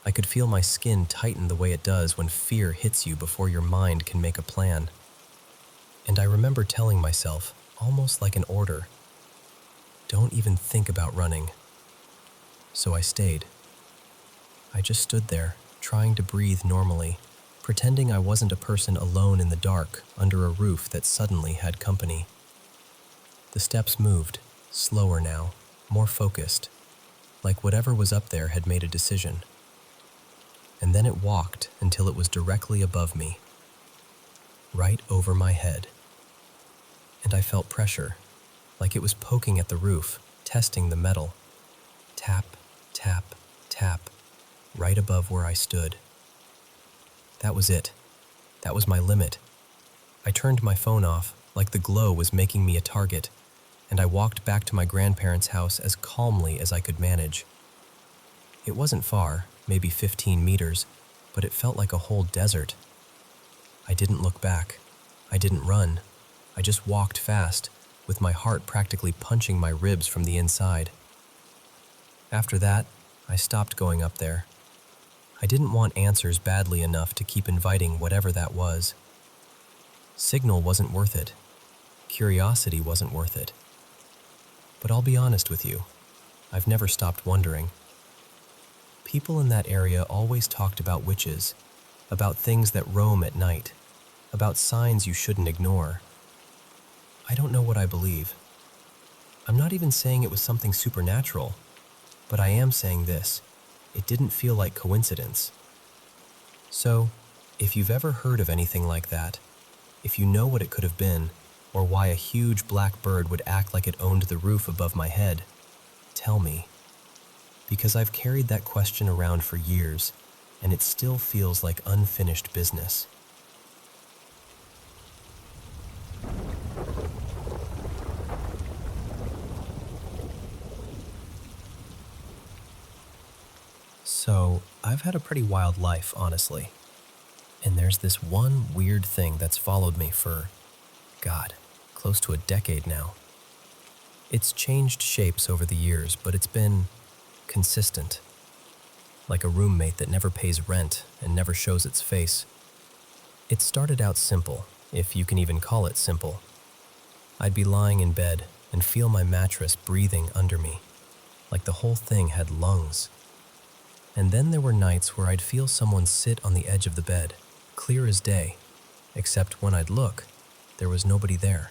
I could feel my skin tighten the way it does when fear hits you before your mind can make a plan. And I remember telling myself, almost like an order, don't even think about running. So I stayed. I just stood there, trying to breathe normally, pretending I wasn't a person alone in the dark under a roof that suddenly had company. The steps moved, slower now, more focused, like whatever was up there had made a decision. And then it walked until it was directly above me, right over my head. And I felt pressure, like it was poking at the roof, testing the metal. Tap, tap, tap, right above where I stood. That was it. That was my limit. I turned my phone off, like the glow was making me a target, and I walked back to my grandparents' house as calmly as I could manage. It wasn't far, maybe 15 meters, but it felt like a whole desert. I didn't look back. I didn't run. I just walked fast, with my heart practically punching my ribs from the inside. After that, I stopped going up there. I didn't want answers badly enough to keep inviting whatever that was. Signal wasn't worth it. Curiosity wasn't worth it. But I'll be honest with you, I've never stopped wondering. People in that area always talked about witches, about things that roam at night, about signs you shouldn't ignore. I don't know what I believe. I'm not even saying it was something supernatural, but I am saying this, it didn't feel like coincidence. So, if you've ever heard of anything like that, if you know what it could have been, or why a huge black bird would act like it owned the roof above my head, tell me. Because I've carried that question around for years, and it still feels like unfinished business. So, I've had a pretty wild life, honestly. And there's this one weird thing that's followed me for, God, close to a decade now. It's changed shapes over the years, but it's been consistent. Like a roommate that never pays rent and never shows its face. It started out simple, if you can even call it simple. I'd be lying in bed and feel my mattress breathing under me, like the whole thing had lungs. And then there were nights where I'd feel someone sit on the edge of the bed, clear as day, except when I'd look, there was nobody there.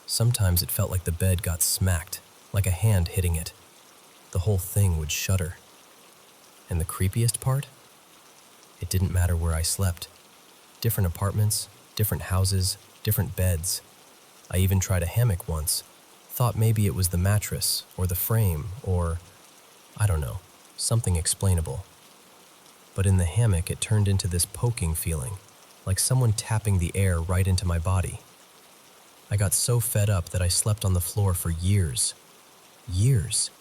Sometimes it felt like the bed got smacked, like a hand hitting it. The whole thing would shudder. And the creepiest part? It didn't matter where I slept. Different apartments, different houses, different beds. I even tried a hammock once. Thought maybe it was the mattress, or the frame, or, I don't know, something explainable. But in the hammock it turned into this poking feeling, like someone tapping the air right into my body. I got so fed up that I slept on the floor for years. Years.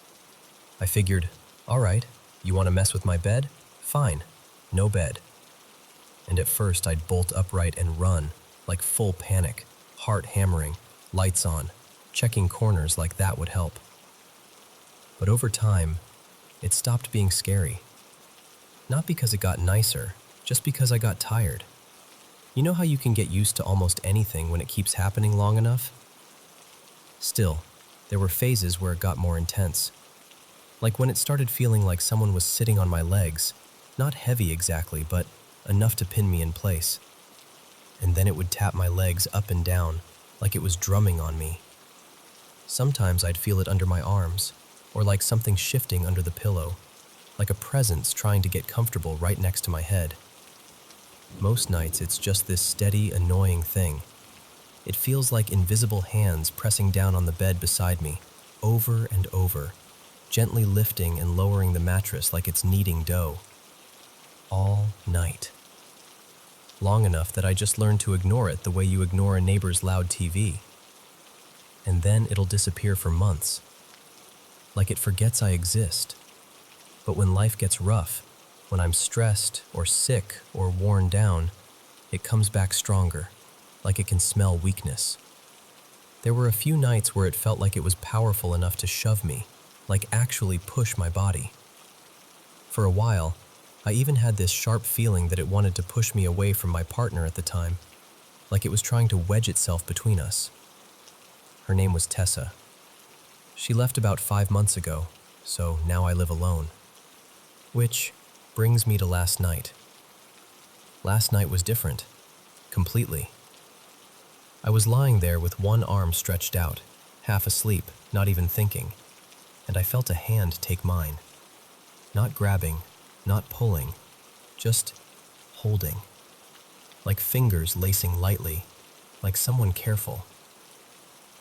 I figured, all right, you want to mess with my bed? Fine, no bed. And at first I'd bolt upright and run, like full panic, heart hammering, lights on, checking corners like that would help. But over time, it stopped being scary. Not because it got nicer, just because I got tired. You know how you can get used to almost anything when it keeps happening long enough? Still, there were phases where it got more intense. Like when it started feeling like someone was sitting on my legs, not heavy exactly, but enough to pin me in place. And then it would tap my legs up and down, like it was drumming on me. Sometimes I'd feel it under my arms, or like something shifting under the pillow, like a presence trying to get comfortable right next to my head. Most nights it's just this steady, annoying thing. It feels like invisible hands pressing down on the bed beside me, over and over, gently lifting and lowering the mattress like it's kneading dough. All night. Long enough that I just learned to ignore it the way you ignore a neighbor's loud TV. And then it'll disappear for months. Like it forgets I exist. But when life gets rough, when I'm stressed or sick or worn down, it comes back stronger, like it can smell weakness. There were a few nights where it felt like it was powerful enough to shove me, like actually push my body. For a while, I even had this sharp feeling that it wanted to push me away from my partner at the time, like it was trying to wedge itself between us. Her name was Tessa. She left about 5 months ago, so now I live alone. Which brings me to last night. Last night was different, completely. I was lying there with one arm stretched out, half asleep, not even thinking, and I felt a hand take mine. Not grabbing, not pulling, just holding. Like fingers lacing lightly, like someone careful.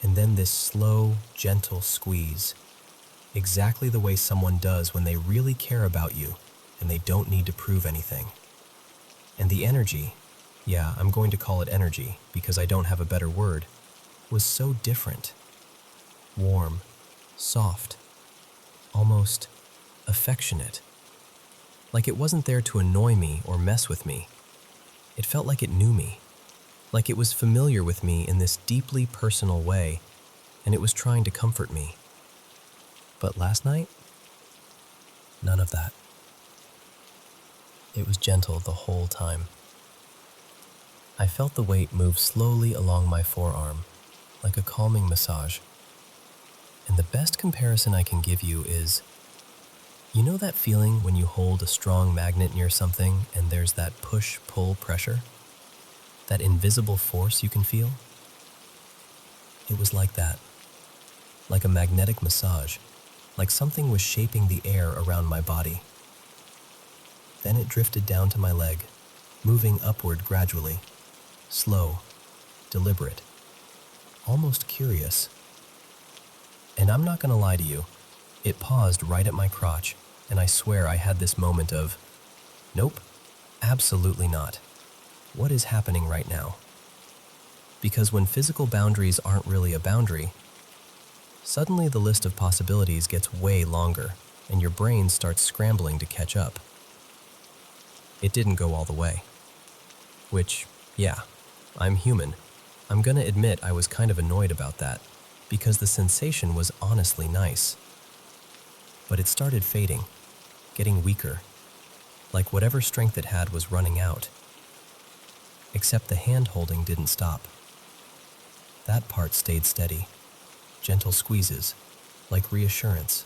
And then this slow, gentle squeeze, exactly the way someone does when they really care about you and they don't need to prove anything. And the energy, yeah, I'm going to call it energy because I don't have a better word, was so different. Warm, soft, almost affectionate. Like it wasn't there to annoy me or mess with me. It felt like it knew me, like it was familiar with me in this deeply personal way, and it was trying to comfort me. But last night, none of that. It was gentle the whole time. I felt the weight move slowly along my forearm, like a calming massage. And the best comparison I can give you is, you know that feeling when you hold a strong magnet near something and there's that push-pull pressure? That invisible force you can feel? It was like that. Like a magnetic massage, like something was shaping the air around my body. Then it drifted down to my leg, moving upward gradually, slow, deliberate, almost curious. And I'm not going to lie to you, it paused right at my crotch, and I swear I had this moment of, nope, absolutely not. What is happening right now? Because when physical boundaries aren't really a boundary, suddenly the list of possibilities gets way longer, and your brain starts scrambling to catch up. It didn't go all the way. Which, yeah, I'm human. I'm gonna admit I was kind of annoyed about that, because the sensation was honestly nice. But it started fading, getting weaker, like whatever strength it had was running out. Except the hand-holding didn't stop. That part stayed steady, gentle squeezes, like reassurance.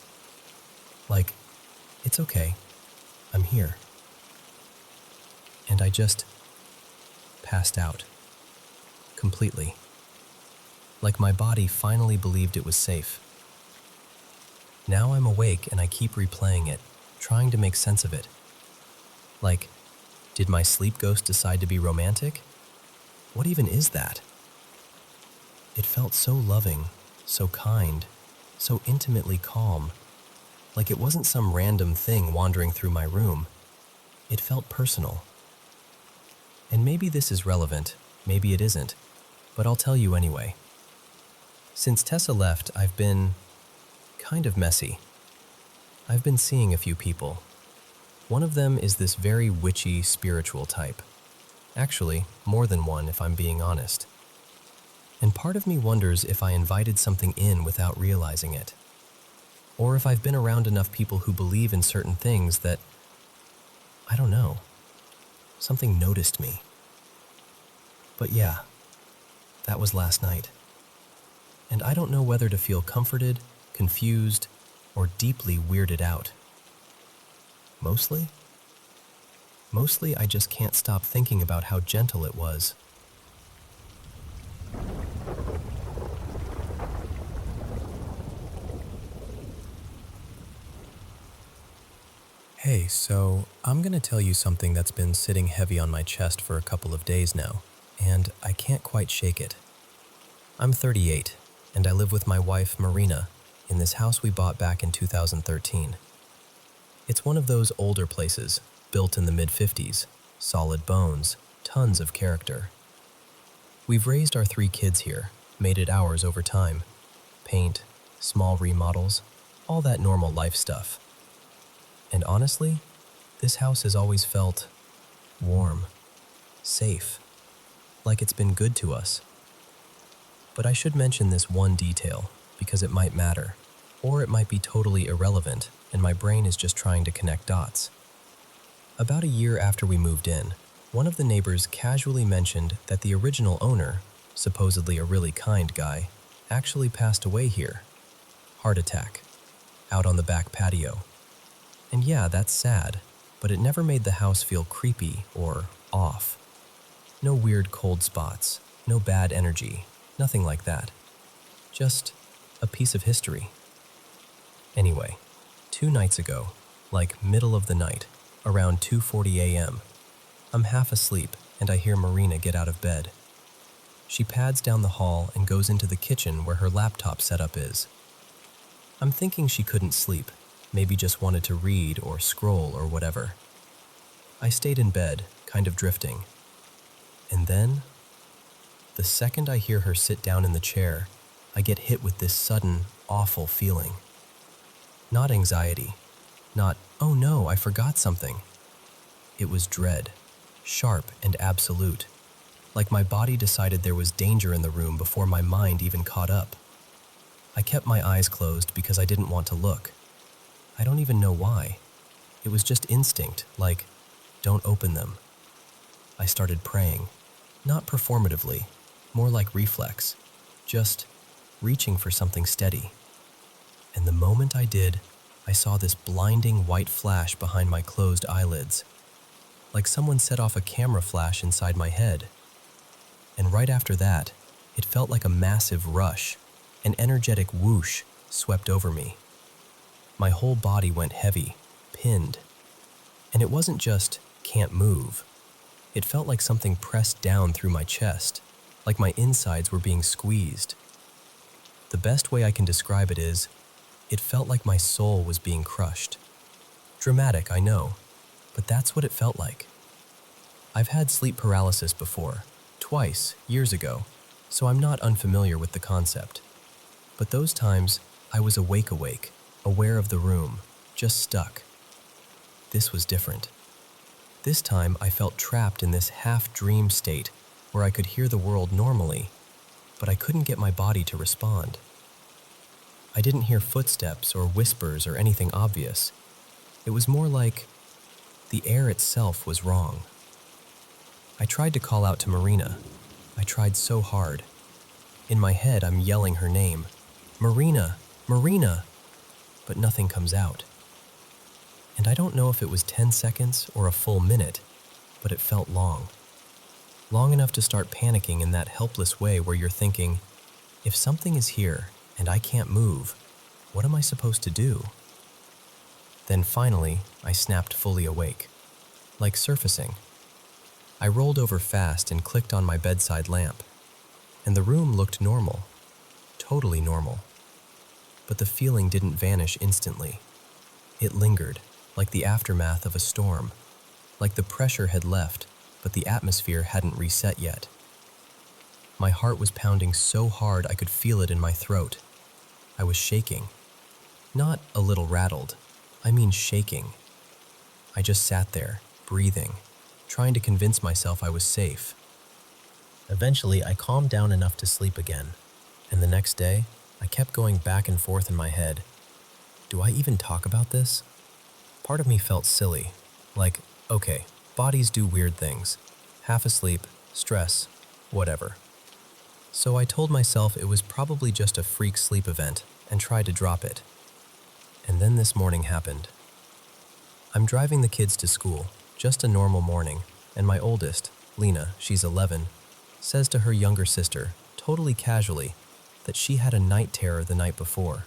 Like, it's okay, I'm here. And I just passed out, completely. Like my body finally believed it was safe. Now I'm awake and I keep replaying it, trying to make sense of it. Like, did my sleep ghost decide to be romantic? What even is that? It felt so loving, so kind, so intimately calm. Like it wasn't some random thing wandering through my room. It felt personal. And maybe this is relevant, maybe it isn't, but I'll tell you anyway. Since Tessa left, I've been kind of messy. I've been seeing a few people. One of them is this very witchy, spiritual type. Actually, more than one if I'm being honest. And part of me wonders if I invited something in without realizing it. Or if I've been around enough people who believe in certain things that, I don't know, something noticed me. But yeah, that was last night. And I don't know whether to feel comforted, confused, or deeply weirded out. Mostly? Mostly, I just can't stop thinking about how gentle it was. Hey, so I'm gonna tell you something that's been sitting heavy on my chest for a couple of days now, and I can't quite shake it. I'm 38, and I live with my wife, Marina, in this house we bought back in 2013. It's one of those older places, built in the mid-50s, solid bones, tons of character. We've raised our 3 kids here, made it ours over time. Paint, small remodels, all that normal life stuff. And honestly, this house has always felt warm, safe, like it's been good to us. But I should mention this one detail, because it might matter, or it might be totally irrelevant, and my brain is just trying to connect dots. About a year after we moved in, one of the neighbors casually mentioned that the original owner, supposedly a really kind guy, actually passed away here. Heart attack. Out on the back patio. And yeah, that's sad, but it never made the house feel creepy or off. No weird cold spots, no bad energy, nothing like that. Just a piece of history. Anyway, 2 nights ago, like middle of the night, around 2:40 a.m., I'm half asleep and I hear Marina get out of bed. She pads down the hall and goes into the kitchen where her laptop setup is. I'm thinking she couldn't sleep, maybe just wanted to read or scroll or whatever. I stayed in bed, kind of drifting. And then, the second I hear her sit down in the chair, I get hit with this sudden, awful feeling. Not anxiety, not, oh no, I forgot something. It was dread, sharp and absolute, like my body decided there was danger in the room before my mind even caught up. I kept my eyes closed because I didn't want to look. I don't even know why. It was just instinct, like, don't open them. I started praying, not performatively, more like reflex, just reaching for something steady. And the moment I did, I saw this blinding white flash behind my closed eyelids, like someone set off a camera flash inside my head. And right after that, it felt like a massive rush, an energetic whoosh swept over me. My whole body went heavy, pinned. And it wasn't just, can't move. It felt like something pressed down through my chest, like my insides were being squeezed. The best way I can describe it is, it felt like my soul was being crushed. Dramatic, I know, but that's what it felt like. I've had sleep paralysis before, twice, years ago, so I'm not unfamiliar with the concept. But those times, I was awake, aware of the room, just stuck. This was different. This time, I felt trapped in this half-dream state where I could hear the world normally, but I couldn't get my body to respond. I didn't hear footsteps or whispers or anything obvious. It was more like the air itself was wrong. I tried to call out to Marina. I tried so hard. In my head, I'm yelling her name. Marina! Marina! But nothing comes out. And I don't know if it was 10 seconds or a full minute, but it felt long. Long enough to start panicking in that helpless way where you're thinking, if something is here and I can't move, what am I supposed to do? Then finally, I snapped fully awake, like surfacing. I rolled over fast and clicked on my bedside lamp, and the room looked normal, totally normal. But the feeling didn't vanish instantly. It lingered, like the aftermath of a storm, like the pressure had left, but the atmosphere hadn't reset yet. My heart was pounding so hard I could feel it in my throat. I was shaking. Not a little rattled, I mean shaking. I just sat there, breathing, trying to convince myself I was safe. Eventually, I calmed down enough to sleep again, and the next day, I kept going back and forth in my head. Do I even talk about this? Part of me felt silly, like, okay, bodies do weird things. Half asleep, stress, whatever. So I told myself it was probably just a freak sleep event and tried to drop it. And then this morning happened. I'm driving the kids to school, just a normal morning, and my oldest, Lena, she's 11, says to her younger sister, totally casually, that she had a night terror the night before.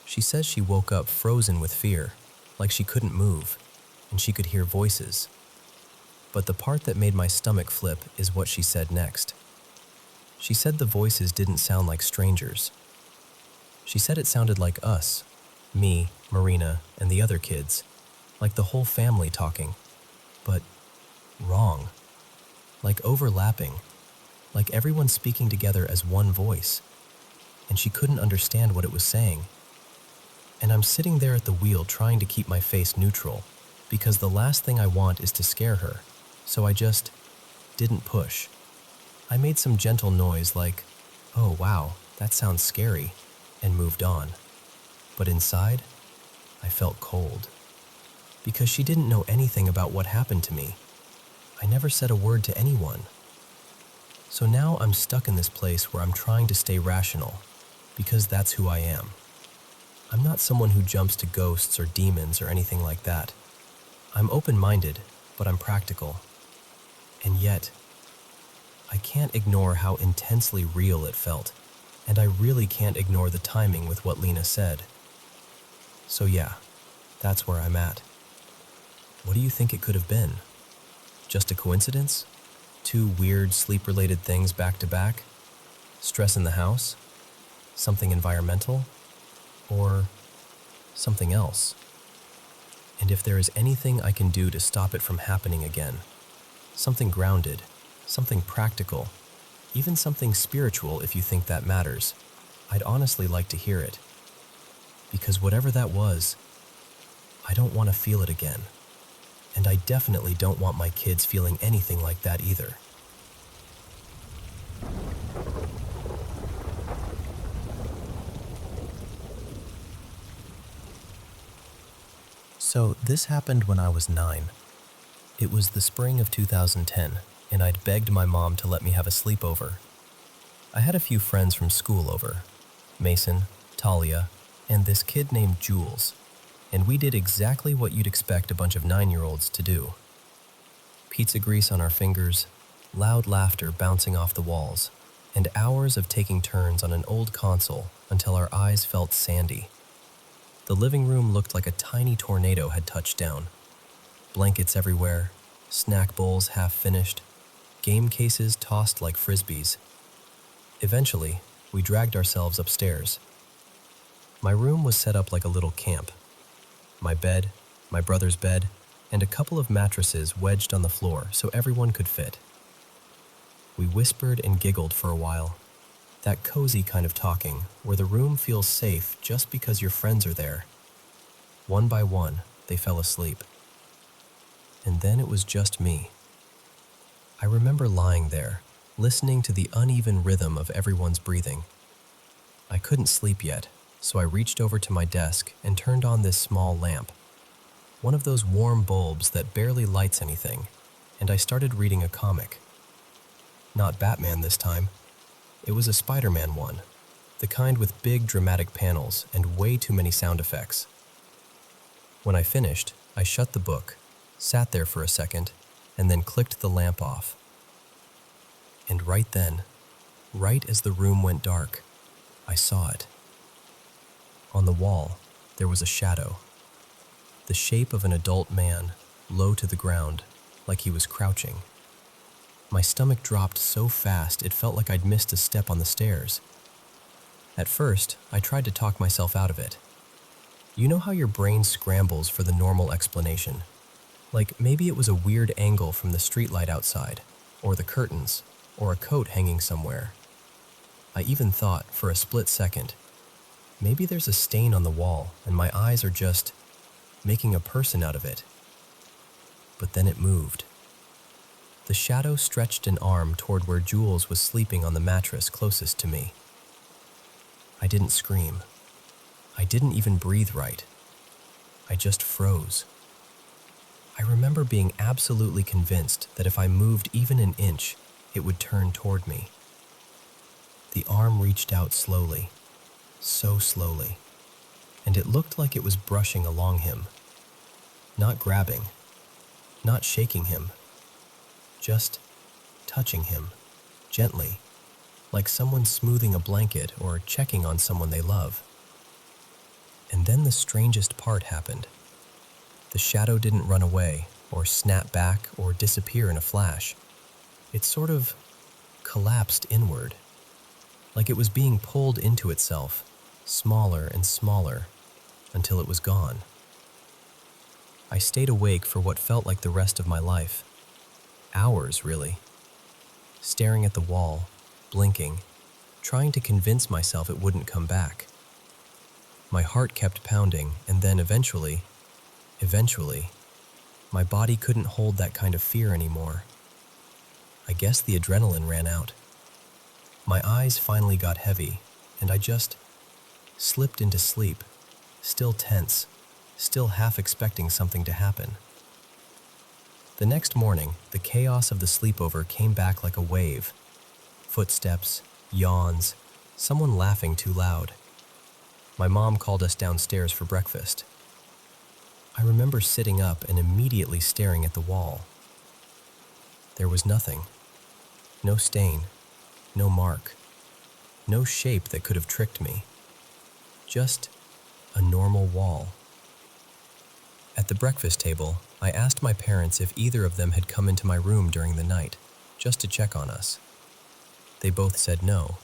She says she woke up frozen with fear, like she couldn't move, and she could hear voices. But the part that made my stomach flip is what she said next. She said the voices didn't sound like strangers. She said it sounded like us, me, Marina, and the other kids, like the whole family talking, but wrong, like overlapping, like everyone speaking together as one voice, and she couldn't understand what it was saying. And I'm sitting there at the wheel trying to keep my face neutral, because the last thing I want is to scare her, so I just didn't push. I made some gentle noise like, "Oh wow, that sounds scary," and moved on. But inside, I felt cold. Because she didn't know anything about what happened to me. I never said a word to anyone. So now I'm stuck in this place where I'm trying to stay rational, because that's who I am. I'm not someone who jumps to ghosts or demons or anything like that. I'm open-minded, but I'm practical. And yet, I can't ignore how intensely real it felt, and I really can't ignore the timing with what Lena said. So yeah, that's where I'm at. What do you think it could have been? Just a coincidence? Two weird sleep-related things back to back? Stress in the house? Something environmental? Or something else? And if there is anything I can do to stop it from happening again, something grounded, something practical, even something spiritual if you think that matters, I'd honestly like to hear it. Because whatever that was, I don't want to feel it again. And I definitely don't want my kids feeling anything like that either. So this happened when I was 9. It was the spring of 2010, and I'd begged my mom to let me have a sleepover. I had a few friends from school over, Mason, Talia, and this kid named Jules, and we did exactly what you'd expect a bunch of 9-year-olds to do. Pizza grease on our fingers, loud laughter bouncing off the walls, and hours of taking turns on an old console until our eyes felt sandy. The living room looked like a tiny tornado had touched down. Blankets everywhere, snack bowls half finished, game cases tossed like frisbees. Eventually, we dragged ourselves upstairs. My room was set up like a little camp. My bed, my brother's bed, and a couple of mattresses wedged on the floor so everyone could fit. We whispered and giggled for a while. That cozy kind of talking where the room feels safe just because your friends are there. One by one, they fell asleep. And then it was just me. I remember lying there, listening to the uneven rhythm of everyone's breathing. I couldn't sleep yet, so I reached over to my desk and turned on this small lamp. One of those warm bulbs that barely lights anything, and I started reading a comic. Not Batman this time. It was a Spider-Man one, the kind with big dramatic panels and way too many sound effects. When I finished, I shut the book, sat there for a second, and then clicked the lamp off. And right then, right as the room went dark, I saw it. On the wall, there was a shadow. The shape of an adult man, low to the ground, like he was crouching. My stomach dropped so fast it felt like I'd missed a step on the stairs. At first, I tried to talk myself out of it. You know how your brain scrambles for the normal explanation? Like maybe it was a weird angle from the streetlight outside, or the curtains, or a coat hanging somewhere. I even thought, for a split second, maybe there's a stain on the wall and my eyes are just making a person out of it. But then it moved. The shadow stretched an arm toward where Jules was sleeping on the mattress closest to me. I didn't scream. I didn't even breathe right. I just froze. I remember being absolutely convinced that if I moved even an inch, it would turn toward me. The arm reached out slowly, so slowly, and it looked like it was brushing along him. Not grabbing, not shaking him, just touching him, gently, like someone smoothing a blanket or checking on someone they love. And then the strangest part happened. The shadow didn't run away, or snap back, or disappear in a flash. It sort of collapsed inward, like it was being pulled into itself, smaller and smaller, until it was gone. I stayed awake for what felt like the rest of my life. Hours, really. Staring at the wall, blinking, trying to convince myself it wouldn't come back. My heart kept pounding, and then eventually, my body couldn't hold that kind of fear anymore. I guess the adrenaline ran out. My eyes finally got heavy, and I just slipped into sleep, still tense, still half expecting something to happen. The next morning, the chaos of the sleepover came back like a wave. Footsteps, yawns, someone laughing too loud. My mom called us downstairs for breakfast. I remember sitting up and immediately staring at the wall. There was nothing. No stain, no mark, no shape that could have tricked me. Just a normal wall. At the breakfast table, I asked my parents if either of them had come into my room during the night, just to check on us. They both said no.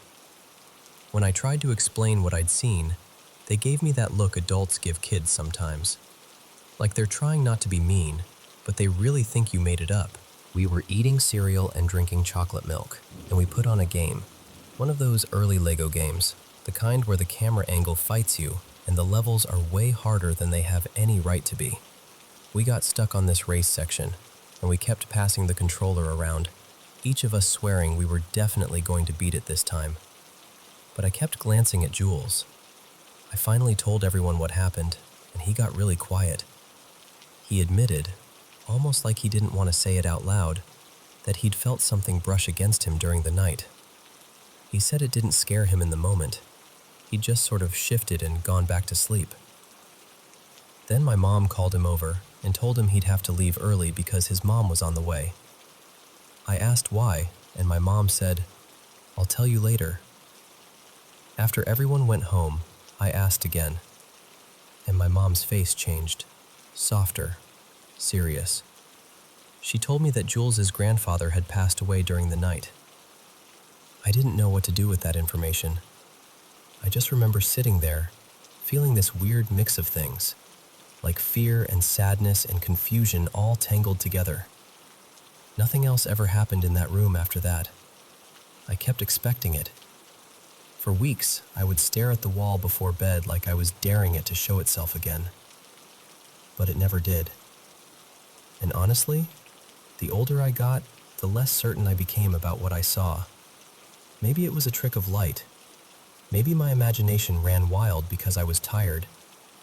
When I tried to explain what I'd seen, they gave me that look adults give kids sometimes. Like they're trying not to be mean, but they really think you made it up. We were eating cereal and drinking chocolate milk, and we put on a game. One of those early Lego games, the kind where the camera angle fights you, and the levels are way harder than they have any right to be. We got stuck on this race section, and we kept passing the controller around, each of us swearing we were definitely going to beat it this time. But I kept glancing at Jules. I finally told everyone what happened, and he got really quiet. He admitted, almost like he didn't want to say it out loud, that he'd felt something brush against him during the night. He said it didn't scare him in the moment. He'd just sort of shifted and gone back to sleep. Then my mom called him over and told him he'd have to leave early because his mom was on the way. I asked why, and my mom said, "I'll tell you later." After everyone went home, I asked again, and my mom's face changed, softer, serious. She told me that Jules's grandfather had passed away during the night. I didn't know what to do with that information. I just remember sitting there, feeling this weird mix of things, like fear and sadness and confusion all tangled together. Nothing else ever happened in that room after that. I kept expecting it. For weeks, I would stare at the wall before bed like I was daring it to show itself again. But it never did. And honestly, the older I got, the less certain I became about what I saw. Maybe it was a trick of light. Maybe my imagination ran wild because I was tired,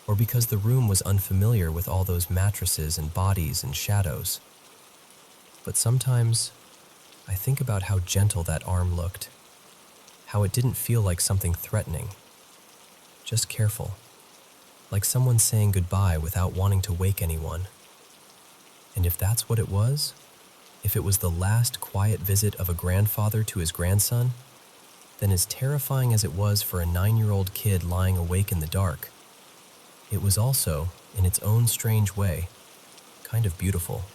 or because the room was unfamiliar with all those mattresses and bodies and shadows. But sometimes, I think about how gentle that arm looked, how it didn't feel like something threatening, just careful, like someone saying goodbye without wanting to wake anyone. And if that's what it was, if it was the last quiet visit of a grandfather to his grandson, then as terrifying as it was for a 9-year-old kid lying awake in the dark, it was also, in its own strange way, kind of beautiful.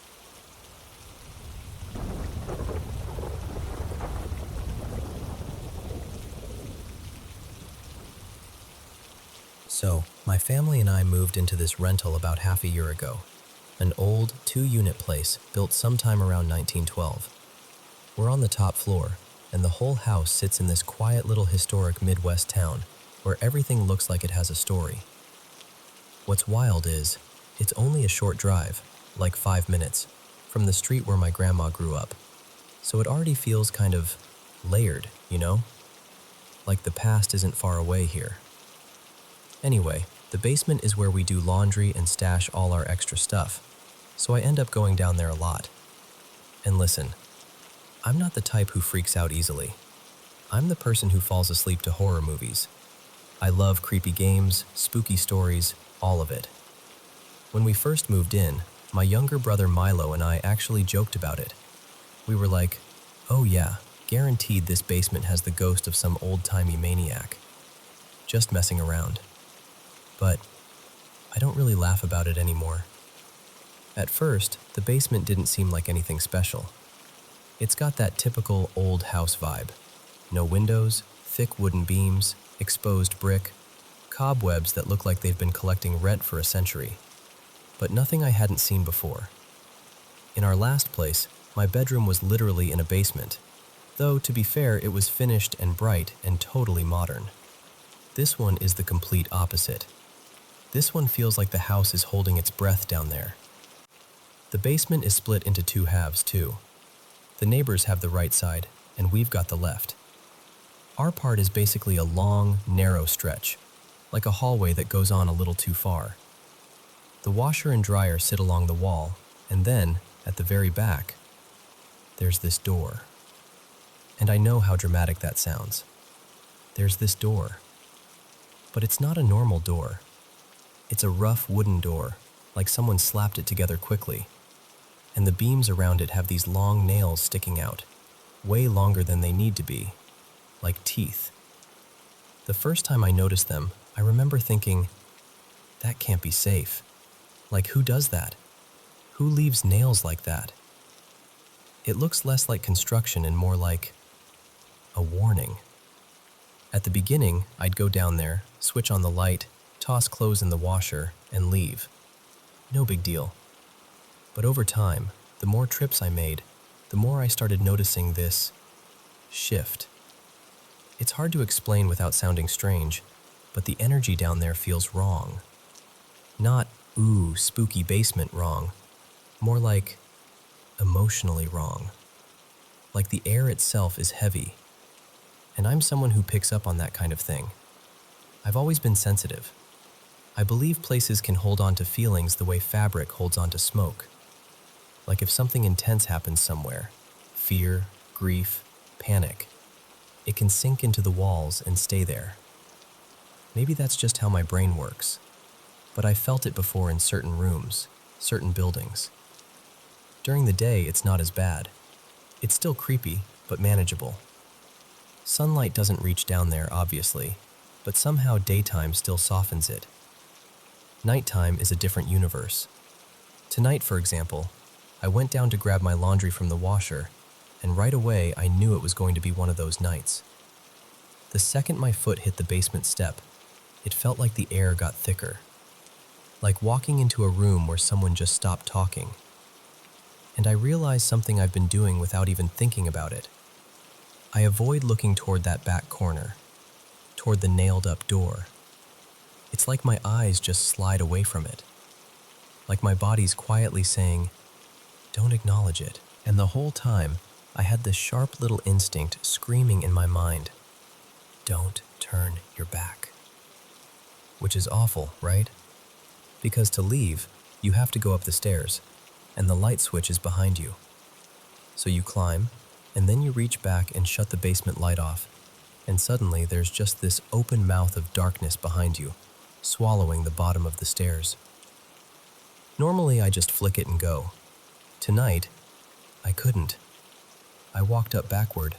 So, my family and I moved into this rental about half a year ago, an old 2-unit place built sometime around 1912. We're on the top floor, and the whole house sits in this quiet little historic Midwest town where everything looks like it has a story. What's wild is, it's only a short drive, like 5 minutes, from the street where my grandma grew up. So it already feels kind of layered, you know? Like the past isn't far away here. Anyway, the basement is where we do laundry and stash all our extra stuff, so I end up going down there a lot. And listen, I'm not the type who freaks out easily. I'm the person who falls asleep to horror movies. I love creepy games, spooky stories, all of it. When we first moved in, my younger brother Milo and I actually joked about it. We were like, oh yeah, guaranteed this basement has the ghost of some old-timey maniac. Just messing around. But I don't really laugh about it anymore. At first, the basement didn't seem like anything special. It's got that typical old house vibe. No windows, thick wooden beams, exposed brick, cobwebs that look like they've been collecting rent for a century. But nothing I hadn't seen before. In our last place, my bedroom was literally in a basement, though to be fair, it was finished and bright and totally modern. This one is the complete opposite. This one feels like the house is holding its breath down there. The basement is split into two halves too. The neighbors have the right side, and we've got the left. Our part is basically a long, narrow stretch, like a hallway that goes on a little too far. The washer and dryer sit along the wall, and then, at the very back, there's this door. And I know how dramatic that sounds. There's this door. But it's not a normal door. It's a rough wooden door, like someone slapped it together quickly. And the beams around it have these long nails sticking out, way longer than they need to be, like teeth. The first time I noticed them, I remember thinking, that can't be safe. Like, who does that? Who leaves nails like that? It looks less like construction and more like a warning. At the beginning, I'd go down there, switch on the light, toss clothes in the washer, and leave. No big deal. But over time, the more trips I made, the more I started noticing this shift. It's hard to explain without sounding strange, but the energy down there feels wrong. Not, ooh, spooky basement wrong. More like emotionally wrong. Like the air itself is heavy. And I'm someone who picks up on that kind of thing. I've always been sensitive. I believe places can hold on to feelings the way fabric holds on to smoke. Like if something intense happens somewhere, fear, grief, panic, it can sink into the walls and stay there. Maybe that's just how my brain works, but I felt it before in certain rooms, certain buildings. During the day, it's not as bad. It's still creepy, but manageable. Sunlight doesn't reach down there, obviously, but somehow daytime still softens it. Nighttime is a different universe. Tonight, for example, I went down to grab my laundry from the washer, and right away I knew it was going to be one of those nights. The second my foot hit the basement step, it felt like the air got thicker. Like walking into a room where someone just stopped talking. And I realized something I've been doing without even thinking about it. I avoid looking toward that back corner, toward the nailed-up door. It's like my eyes just slide away from it. Like my body's quietly saying, don't acknowledge it. And the whole time, I had this sharp little instinct screaming in my mind, don't turn your back. Which is awful, right? Because to leave, you have to go up the stairs, and the light switch is behind you. So you climb, and then you reach back and shut the basement light off, and suddenly there's just this open mouth of darkness behind you, swallowing the bottom of the stairs. Normally, I just flick it and go. Tonight, I couldn't. I walked up backward.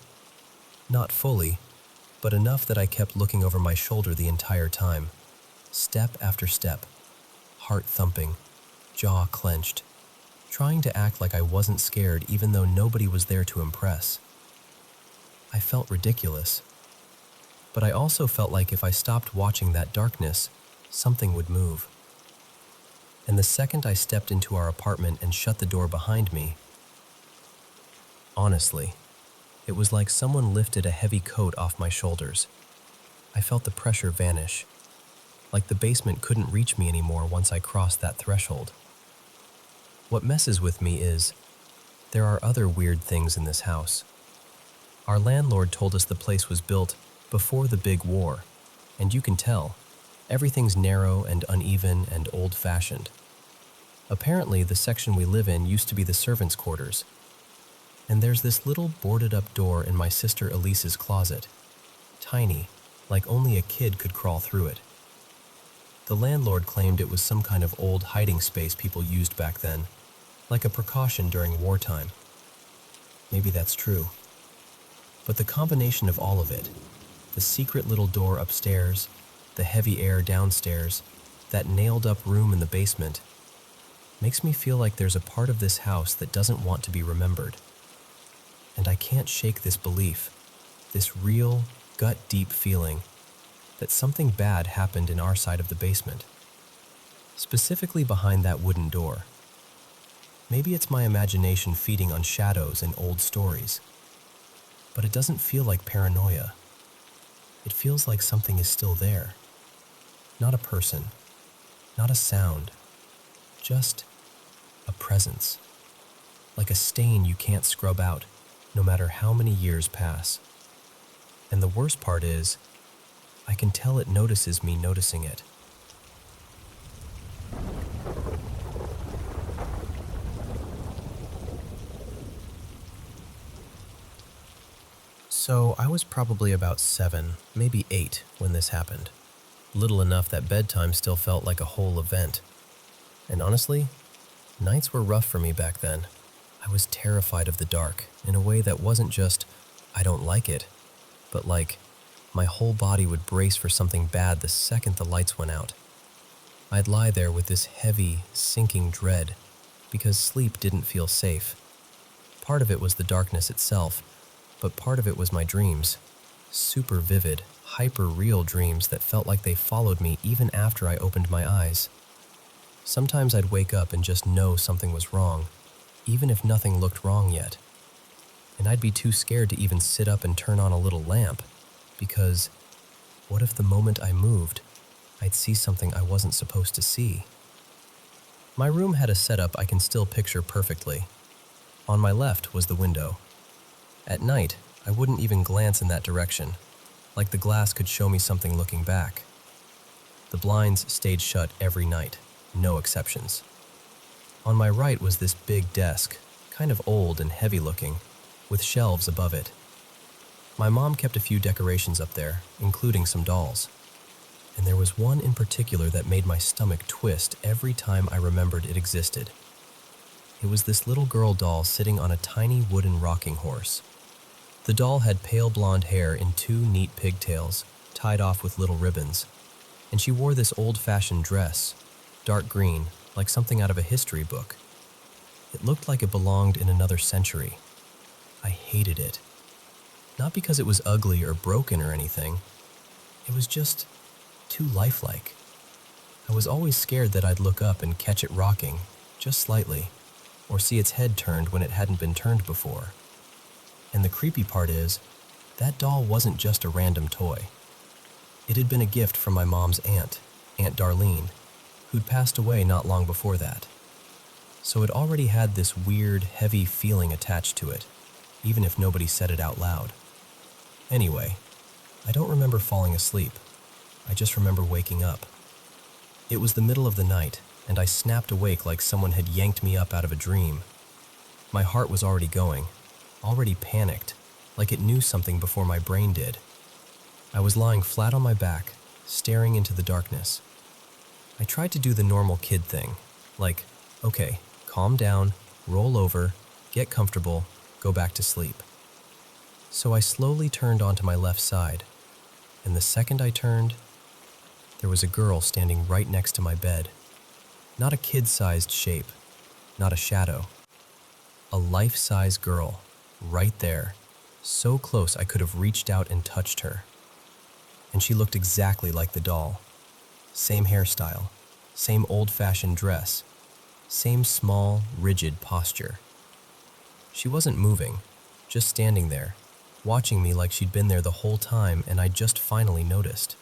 Not fully, but enough that I kept looking over my shoulder the entire time. Step after step, heart thumping, jaw clenched, trying to act like I wasn't scared even though nobody was there to impress. I felt ridiculous. But I also felt like if I stopped watching that darkness, something would move. And the second I stepped into our apartment and shut the door behind me, honestly, it was like someone lifted a heavy coat off my shoulders. I felt the pressure vanish, like the basement couldn't reach me anymore once I crossed that threshold. What messes with me is, there are other weird things in this house. Our landlord told us the place was built before the big war, and you can tell, everything's narrow and uneven and old-fashioned. Apparently, the section we live in used to be the servants' quarters. And there's this little boarded-up door in my sister Elise's closet. Tiny, like only a kid could crawl through it. The landlord claimed it was some kind of old hiding space people used back then, like a precaution during wartime. Maybe that's true. But the combination of all of it, the secret little door upstairs, the heavy air downstairs, that nailed-up room in the basement, makes me feel like there's a part of this house that doesn't want to be remembered. And I can't shake this belief, this real, gut-deep feeling that something bad happened in our side of the basement, specifically behind that wooden door. Maybe it's my imagination feeding on shadows and old stories, but it doesn't feel like paranoia. It feels like something is still there. Not a person, not a sound, just a presence, like a stain you can't scrub out, no matter how many years pass. And the worst part is, I can tell it notices me noticing it. So I was probably about 7, maybe 8 when this happened. Little enough that bedtime still felt like a whole event. And honestly, nights were rough for me back then. I was terrified of the dark in a way that wasn't just, I don't like it, but like, my whole body would brace for something bad the second the lights went out. I'd lie there with this heavy, sinking dread because sleep didn't feel safe. Part of it was the darkness itself, but part of it was my dreams. Super vivid, hyper-real dreams that felt like they followed me even after I opened my eyes. Sometimes I'd wake up and just know something was wrong, even if nothing looked wrong yet. And I'd be too scared to even sit up and turn on a little lamp, because what if the moment I moved, I'd see something I wasn't supposed to see? My room had a setup I can still picture perfectly. On my left was the window. At night, I wouldn't even glance in that direction, like the glass could show me something looking back. The blinds stayed shut every night, no exceptions. On my right was this big desk, kind of old and heavy looking, with shelves above it. My mom kept a few decorations up there, including some dolls. And there was one in particular that made my stomach twist every time I remembered it existed. It was this little girl doll sitting on a tiny wooden rocking horse. The doll had pale blonde hair in 2 neat pigtails, tied off with little ribbons, and she wore this old-fashioned dress, dark green, like something out of a history book. It looked like it belonged in another century. I hated it. Not because it was ugly or broken or anything. It was just too lifelike. I was always scared that I'd look up and catch it rocking, just slightly, or see its head turned when it hadn't been turned before. And the creepy part is, that doll wasn't just a random toy. It had been a gift from my mom's aunt, Aunt Darlene, who'd passed away not long before that. So it already had this weird, heavy feeling attached to it, even if nobody said it out loud. Anyway, I don't remember falling asleep. I just remember waking up. It was the middle of the night, and I snapped awake like someone had yanked me up out of a dream. My heart was already going, already panicked, like it knew something before my brain did. I was lying flat on my back, staring into the darkness. I tried to do the normal kid thing, like, okay, calm down, roll over, get comfortable, go back to sleep. So I slowly turned onto my left side, and the second I turned, there was a girl standing right next to my bed. Not a kid-sized shape, not a shadow. A life-size girl, right there, so close I could have reached out and touched her. And she looked exactly like the doll. Same hairstyle, same old-fashioned dress, same small, rigid posture. She wasn't moving, just standing there, watching me like she'd been there the whole time and I'd just finally noticed.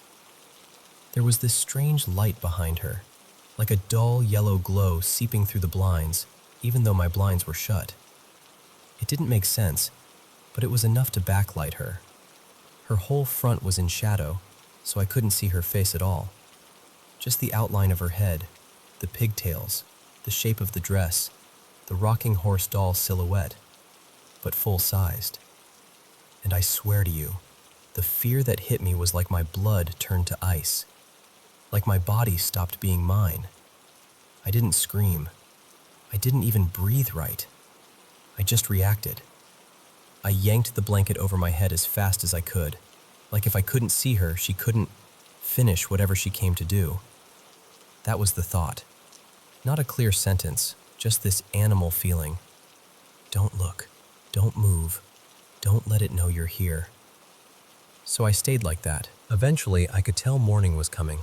There was this strange light behind her, like a dull yellow glow seeping through the blinds, even though my blinds were shut. It didn't make sense, but it was enough to backlight her. Her whole front was in shadow, so I couldn't see her face at all. Just the outline of her head, the pigtails, the shape of the dress, the rocking horse doll silhouette, but full-sized. And I swear to you, The fear that hit me was like my blood turned to ice, like my body stopped being mine. I didn't scream. I didn't even breathe right. I just reacted. I yanked the blanket over my head as fast as I could, like if I couldn't see her, she couldn't finish whatever she came to do. That was the thought. Not a clear sentence, just this animal feeling. Don't look. Don't move. Don't let it know you're here. So I stayed like that. Eventually, I could tell morning was coming.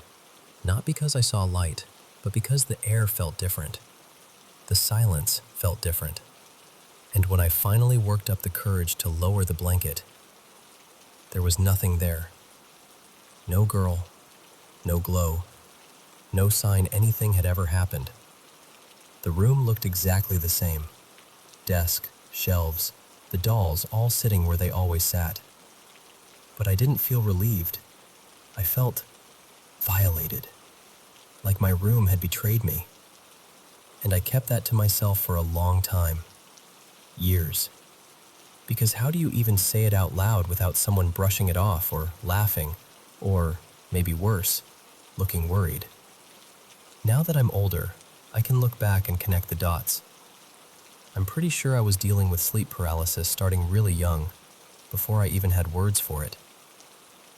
Not because I saw light, but because the air felt different. The silence felt different. And when I finally worked up the courage to lower the blanket, there was nothing there. No girl, no glow, no sign anything had ever happened. The room looked exactly the same. Desk, shelves, the dolls all sitting where they always sat. But I didn't feel relieved. I felt violated, like my room had betrayed me. And I kept that to myself for a long time. Years. Because how do you even say it out loud without someone brushing it off or laughing, or, maybe worse, looking worried? Now that I'm older, I can look back and connect the dots. I'm pretty sure I was dealing with sleep paralysis starting really young, before I even had words for it.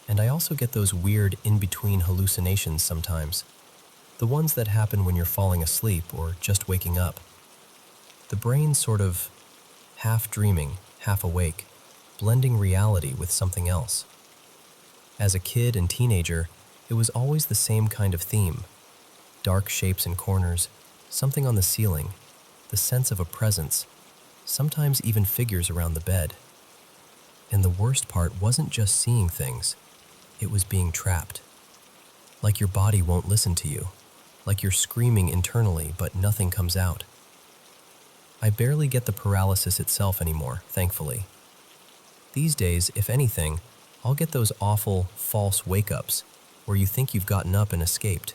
And I also get those weird in-between hallucinations sometimes. The ones that happen when you're falling asleep or just waking up. The brain sort of half dreaming, half awake, blending reality with something else. As a kid and teenager, it was always the same kind of theme. Dark shapes in corners, something on the ceiling, the sense of a presence, sometimes even figures around the bed. And the worst part wasn't just seeing things, it was being trapped. Like your body won't listen to you, like you're screaming internally but nothing comes out. I barely get the paralysis itself anymore, thankfully. These days, if anything, I'll get those awful, false wake-ups where you think you've gotten up and escaped,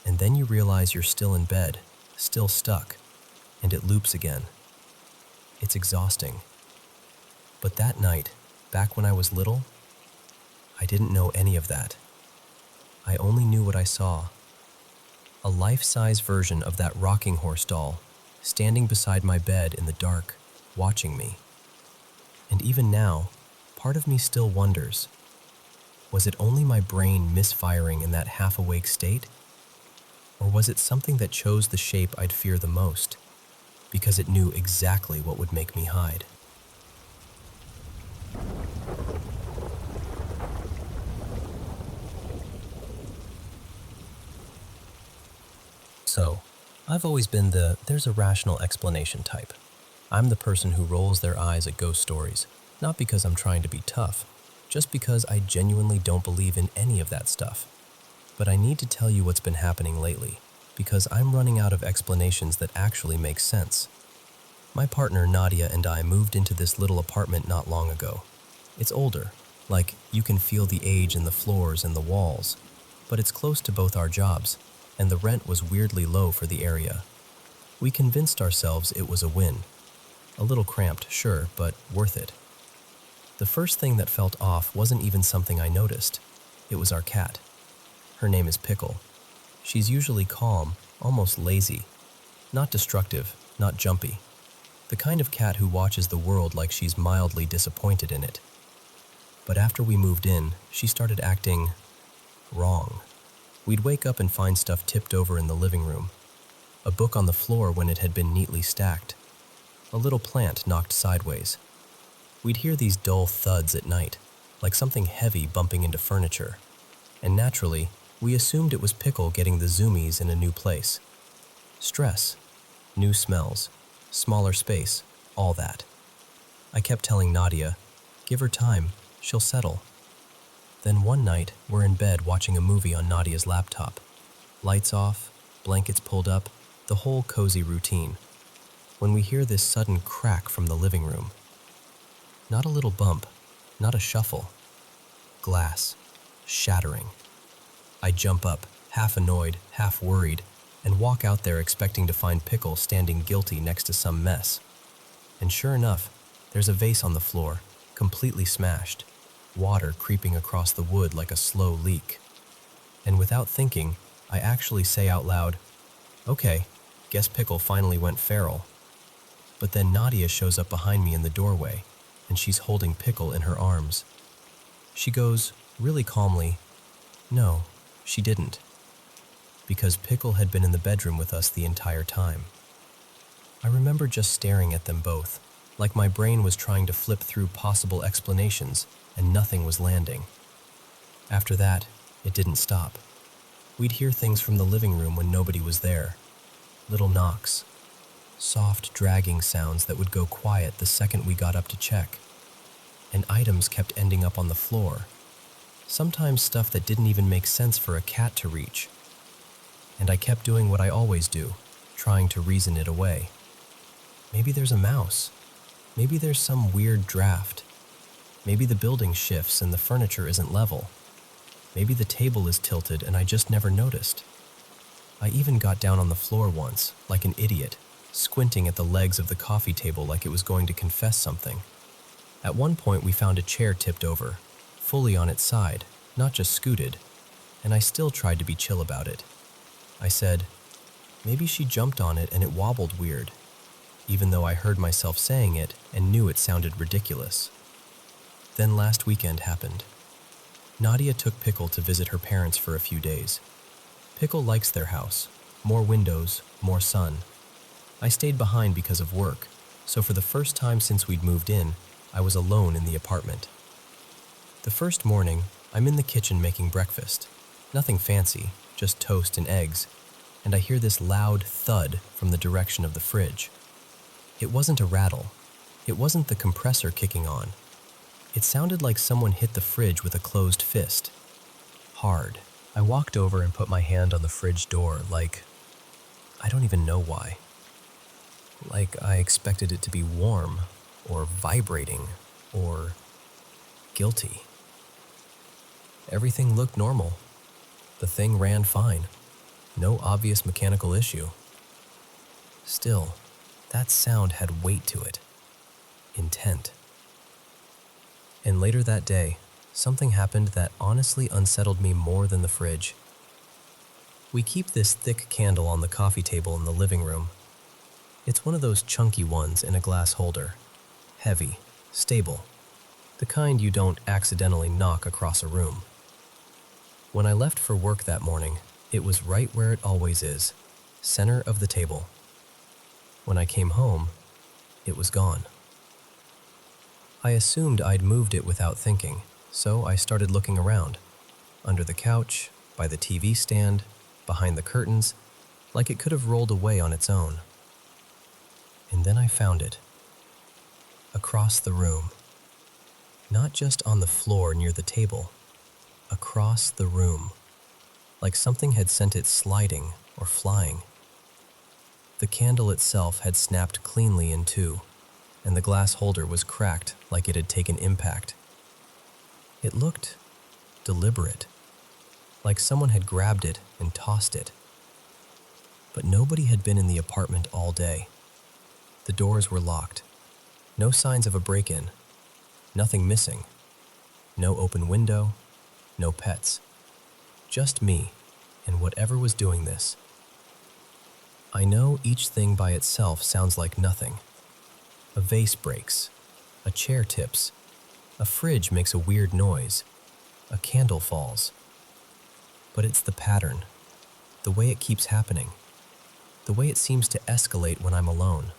and then you realize you're still in bed, still stuck, and it loops again. It's exhausting. But that night, back when I was little, I didn't know any of that. I only knew what I saw. A life-size version of that rocking horse doll, standing beside my bed in the dark, watching me. And even now, part of me still wonders, was it only my brain misfiring in that half-awake state? Or was it something that chose the shape I'd fear the most, because it knew exactly what would make me hide? So, I've always been there's a rational explanation type. I'm the person who rolls their eyes at ghost stories, not because I'm trying to be tough, just because I genuinely don't believe in any of that stuff. But I need to tell you what's been happening lately, because I'm running out of explanations that actually make sense. My partner Nadia and I moved into this little apartment not long ago. It's older, like you can feel the age in the floors and the walls, but it's close to both our jobs, and the rent was weirdly low for the area. We convinced ourselves it was a win. A little cramped, sure, but worth it. The first thing that felt off wasn't even something I noticed. It was our cat. Her name is Pickle. She's usually calm, almost lazy. Not destructive, not jumpy. The kind of cat who watches the world like she's mildly disappointed in it. But after we moved in, she started acting wrong. We'd wake up and find stuff tipped over in the living room. A book on the floor when it had been neatly stacked. A little plant knocked sideways. We'd hear these dull thuds at night, like something heavy bumping into furniture. And naturally, we assumed it was Pickle getting the zoomies in a new place. Stress, new smells, smaller space, all that. I kept telling Nadia, give her time, she'll settle. Then one night, we're in bed watching a movie on Nadia's laptop. Lights off, blankets pulled up, the whole cozy routine. When we hear this sudden crack from the living room. Not a little bump, not a shuffle. Glass, shattering. I jump up, half annoyed, half worried, and walk out there expecting to find Pickle standing guilty next to some mess. And sure enough, there's a vase on the floor, completely smashed. water creeping across the wood like a slow leak. And without thinking, I actually say out loud, "Okay, guess Pickle finally went feral." But then Nadia shows up behind me in the doorway, and she's holding Pickle in her arms. She goes, really calmly, "No, she didn't," because Pickle had been in the bedroom with us the entire time. I remember just staring at them both, like my brain was trying to flip through possible explanations and nothing was landing. After that, it didn't stop. We'd hear things from the living room when nobody was there. Little knocks, soft dragging sounds that would go quiet the second we got up to check. And items kept ending up on the floor. Sometimes stuff that didn't even make sense for a cat to reach. And I kept doing what I always do, trying to reason it away. Maybe there's a mouse. Maybe there's some weird draft. Maybe the building shifts and the furniture isn't level. Maybe the table is tilted and I just never noticed. I even got down on the floor once, like an idiot, squinting at the legs of the coffee table like it was going to confess something. At one point we found a chair tipped over, fully on its side, not just scooted, and I still tried to be chill about it. I said, maybe she jumped on it and it wobbled weird, even though I heard myself saying it and knew it sounded ridiculous. Then last weekend happened. Nadia took Pickle to visit her parents for a few days. Pickle likes their house, more windows, more sun. I stayed behind because of work, so for the first time since we'd moved in, I was alone in the apartment. The first morning, I'm in the kitchen making breakfast. Nothing fancy, just toast and eggs, and I hear this loud thud from the direction of the fridge. It wasn't a rattle. It wasn't the compressor kicking on. It sounded like someone hit the fridge with a closed fist. Hard. I walked over and put my hand on the fridge door like, I don't even know why. Like I expected it to be warm, or vibrating, or guilty. Everything looked normal. The thing ran fine. No obvious mechanical issue. Still, that sound had weight to it. Intent. And later that day, something happened that honestly unsettled me more than the fridge. We keep this thick candle on the coffee table in the living room. It's one of those chunky ones in a glass holder. Heavy, stable. The kind you don't accidentally knock across a room. When I left for work that morning, it was right where it always is, center of the table. When I came home, it was gone. I assumed I'd moved it without thinking, so I started looking around. Under the couch, by the TV stand, behind the curtains, like it could have rolled away on its own. And then I found it. Across the room. Not just on the floor near the table. Across the room. Like something had sent it sliding or flying. The candle itself had snapped cleanly in two, and the glass holder was cracked like it had taken impact. It looked deliberate, like someone had grabbed it and tossed it. But nobody had been in the apartment all day. The doors were locked. No signs of a break-in. Nothing missing. No open window. No pets. Just me and whatever was doing this. I know each thing by itself sounds like nothing. A vase breaks. A chair tips. A fridge makes a weird noise. A candle falls. But it's the pattern. The way it keeps happening. The way it seems to escalate when I'm alone.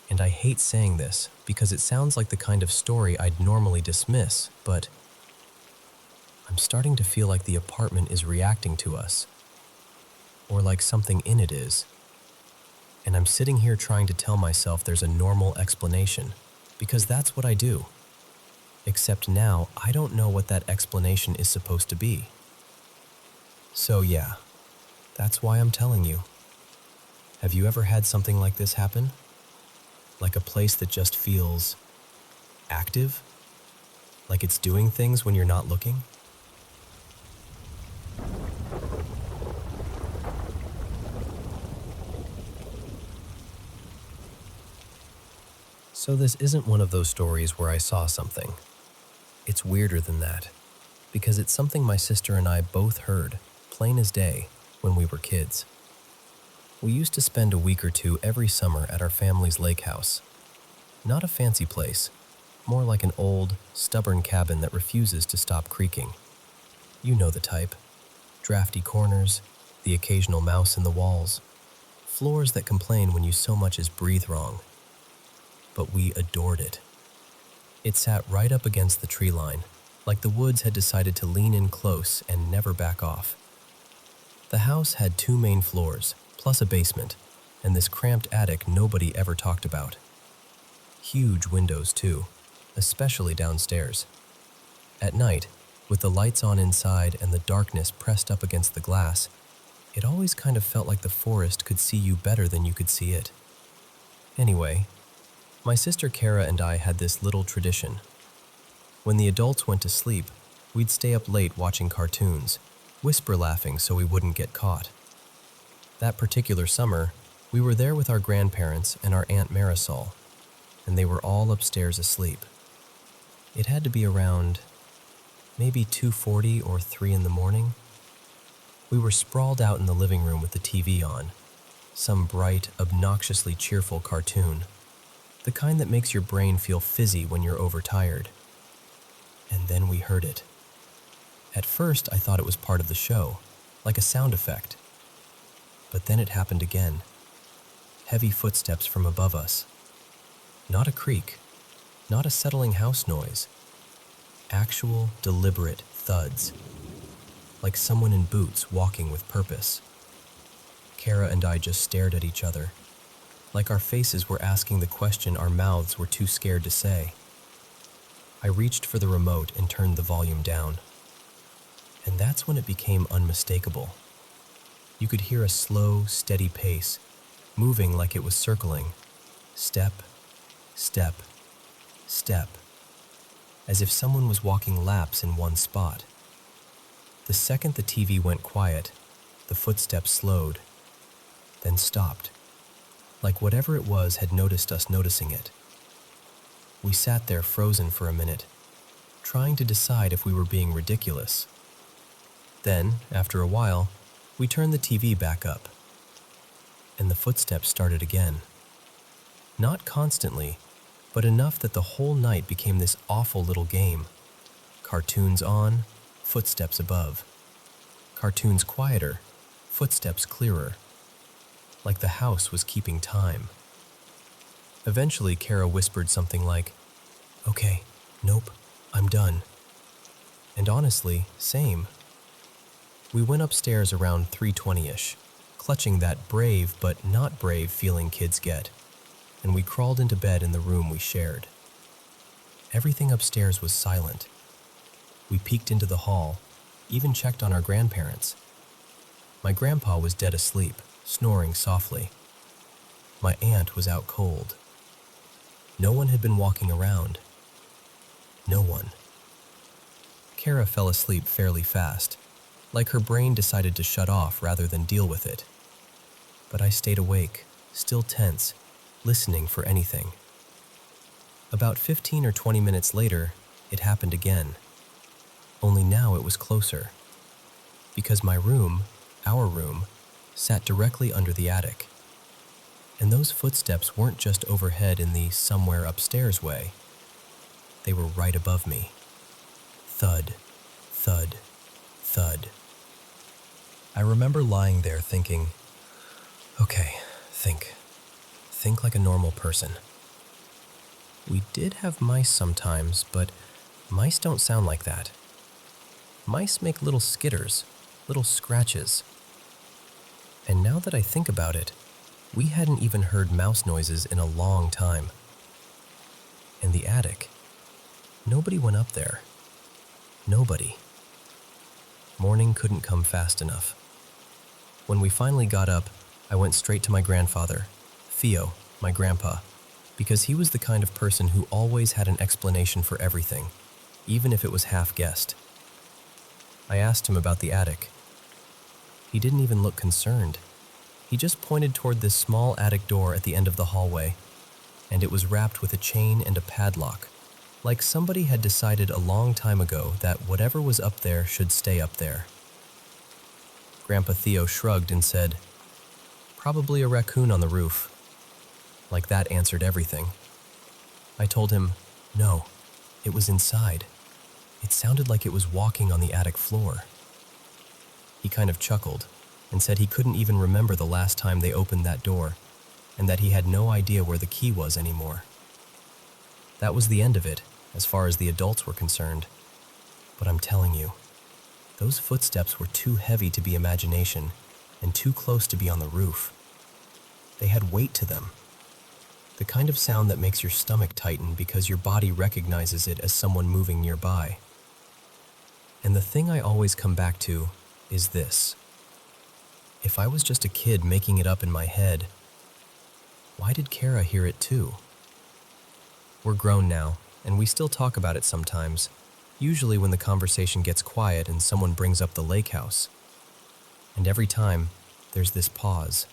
And I hate saying this because it sounds like the kind of story I'd normally dismiss, but I'm starting to feel like the apartment is reacting to us. Or like something in it is. And I'm sitting here trying to tell myself there's a normal explanation, because that's what I do. Except now, I don't know what that explanation is supposed to be. So yeah, that's why I'm telling you. Have you ever had something like this happen? Like a place that just feels active? Like it's doing things when you're not looking? So this isn't one of those stories where I saw something. It's weirder than that, because it's something my sister and I both heard, plain as day, when we were kids. We used to spend a week or two every summer at our family's lake house. Not a fancy place, more like an old, stubborn cabin that refuses to stop creaking. You know the type. Drafty corners, the occasional mouse in the walls, floors that complain when you so much as breathe wrong. But we adored it. It sat right up against the tree line, like the woods had decided to lean in close and never back off. The house had 2 main floors, plus a basement, and this cramped attic nobody ever talked about. Huge windows, too, especially downstairs. At night, with the lights on inside and the darkness pressed up against the glass, it always kind of felt like the forest could see you better than you could see it. Anyway, my sister Kara and I had this little tradition. When the adults went to sleep, we'd stay up late watching cartoons, whisper laughing so we wouldn't get caught. That particular summer, we were there with our grandparents and our Aunt Marisol, and they were all upstairs asleep. It had to be around maybe 2:40 or 3 in the morning. We were sprawled out in the living room with the TV on, some bright, obnoxiously cheerful cartoon, the kind that makes your brain feel fizzy when you're overtired. And then we heard it. At first, I thought it was part of the show, like a sound effect. But then it happened again. Heavy footsteps from above us. Not a creak, not a settling house noise. Actual, deliberate thuds, like someone in boots walking with purpose. Kara and I just stared at each other, like our faces were asking the question our mouths were too scared to say. I reached for the remote and turned the volume down. And that's when it became unmistakable. You could hear a slow, steady pace, moving like it was circling, step, step, step, as if someone was walking laps in one spot. The second the TV went quiet, the footsteps slowed, then stopped, like whatever it was had noticed us noticing it. We sat there frozen for a minute, trying to decide if we were being ridiculous. Then, after a while, we turned the TV back up, and the footsteps started again. Not constantly, but enough that the whole night became this awful little game. Cartoons on, footsteps above. Cartoons quieter, footsteps clearer. Like the house was keeping time. Eventually, Kara whispered something like, "Okay, nope, I'm done." And honestly, same. We went upstairs around 3:20-ish, clutching that brave but not brave feeling kids get, and we crawled into bed in the room we shared. Everything upstairs was silent. We peeked into the hall, even checked on our grandparents. My grandpa was dead asleep, snoring softly. My aunt was out cold. No one had been walking around. No one. Kara fell asleep fairly fast, like her brain decided to shut off rather than deal with it. But I stayed awake, still tense, listening for anything. About 15 or 20 minutes later, it happened again. Only now it was closer. Because my room, our room, sat directly under the attic. And those footsteps weren't just overhead in the somewhere upstairs way. They were right above me. Thud, thud, thud. I remember lying there thinking, okay, think like a normal person. We did have mice sometimes, but mice don't sound like that. Mice make little skitters, little scratches. And now that I think about it, we hadn't even heard mouse noises in a long time. And the attic, nobody went up there. Nobody. Morning couldn't come fast enough. When we finally got up, I went straight to my grandfather, Theo, my grandpa, because he was the kind of person who always had an explanation for everything, even if it was half-guessed. I asked him about the attic. He didn't even look concerned. He just pointed toward this small attic door at the end of the hallway, and it was wrapped with a chain and a padlock, like somebody had decided a long time ago that whatever was up there should stay up there. Grandpa Theo shrugged and said, "Probably a raccoon on the roof." Like that answered everything. I told him, "No, it was inside. It sounded like it was walking on the attic floor." He kind of chuckled and said he couldn't even remember the last time they opened that door, and that he had no idea where the key was anymore. That was the end of it, as far as the adults were concerned. But I'm telling you, those footsteps were too heavy to be imagination and too close to be on the roof. They had weight to them. The kind of sound that makes your stomach tighten because your body recognizes it as someone moving nearby. And the thing I always come back to is this. If I was just a kid making it up in my head, why did Kara hear it too? We're grown now, and we still talk about it sometimes, usually when the conversation gets quiet and someone brings up the lake house. And every time, there's this pause.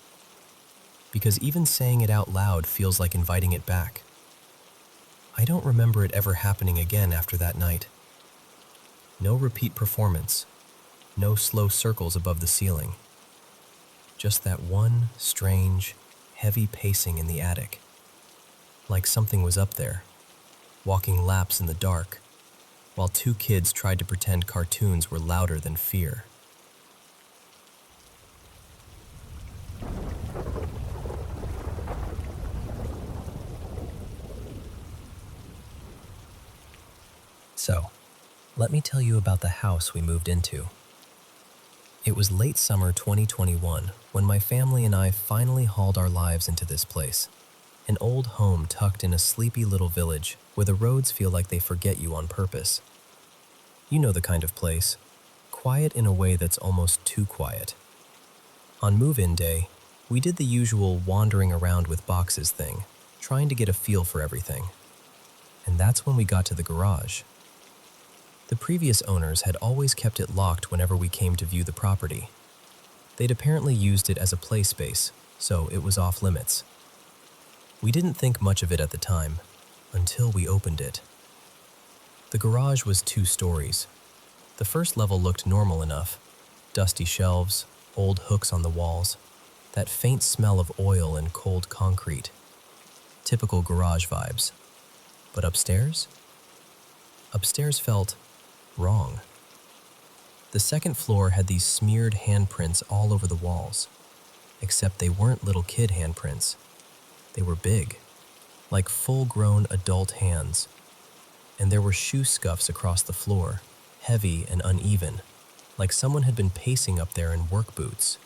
Because even saying it out loud feels like inviting it back. I don't remember it ever happening again after that night. No repeat performance, no slow circles above the ceiling. Just that one strange, heavy pacing in the attic. Like something was up there, walking laps in the dark, while two kids tried to pretend cartoons were louder than fear. So, let me tell you about the house we moved into. It was late summer 2021 when my family and I finally hauled our lives into this place. An old home tucked in a sleepy little village where the roads feel like they forget you on purpose. You know the kind of place. Quiet in a way that's almost too quiet. On move-in day, we did the usual wandering around with boxes thing, trying to get a feel for everything. And that's when we got to the garage. The previous owners had always kept it locked whenever we came to view the property. They'd apparently used it as a play space, so it was off limits. We didn't think much of it at the time, until we opened it. The garage was 2 stories. The first level looked normal enough. Dusty shelves, old hooks on the walls, that faint smell of oil and cold concrete. Typical garage vibes. But upstairs? Upstairs felt wrong. The second floor had these smeared handprints all over the walls, except they weren't little kid handprints. They were big, like full-grown adult hands, and there were shoe scuffs across the floor, heavy and uneven, like someone had been pacing up there in work boots.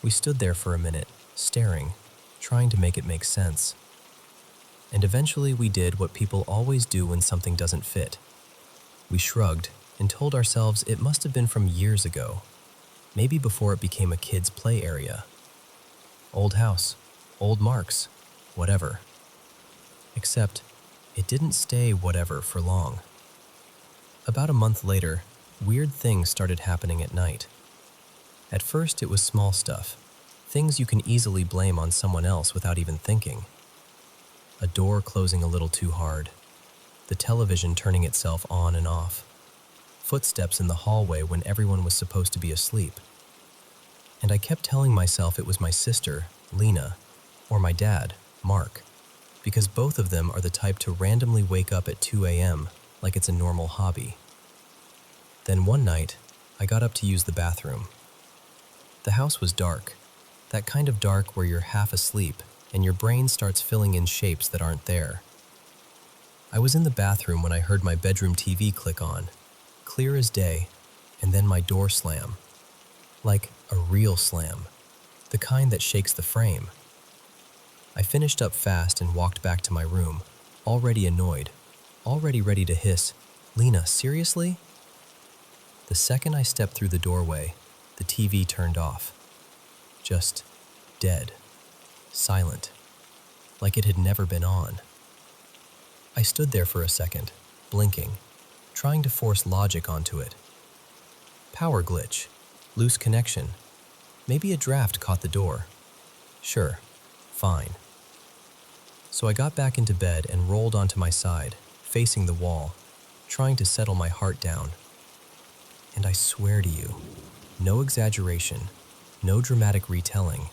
We stood there for a minute, staring, trying to make it make sense. And eventually we did what people always do when something doesn't fit. We shrugged and told ourselves it must have been from years ago, maybe before it became a kid's play area. Old house, old marks, whatever. Except, it didn't stay whatever for long. About a month later, weird things started happening at night. At first, it was small stuff, things you can easily blame on someone else without even thinking. A door closing a little too hard, the television turning itself on and off, footsteps in the hallway when everyone was supposed to be asleep. And I kept telling myself it was my sister, Lena, or my dad, Mark, because both of them are the type to randomly wake up at 2 a.m. like it's a normal hobby. Then one night, I got up to use the bathroom. The house was dark, that kind of dark where you're half asleep and your brain starts filling in shapes that aren't there. I was in the bathroom when I heard my bedroom TV click on, clear as day, and then my door slam. Like a real slam, the kind that shakes the frame. I finished up fast and walked back to my room, already annoyed, already ready to hiss, "Lena, seriously?" The second I stepped through the doorway, the TV turned off. Just dead, silent, like it had never been on. I stood there for a second, blinking, trying to force logic onto it. Power glitch, loose connection, maybe a draft caught the door. Sure, fine. So I got back into bed and rolled onto my side, facing the wall, trying to settle my heart down. And I swear to you, no exaggeration, no dramatic retelling,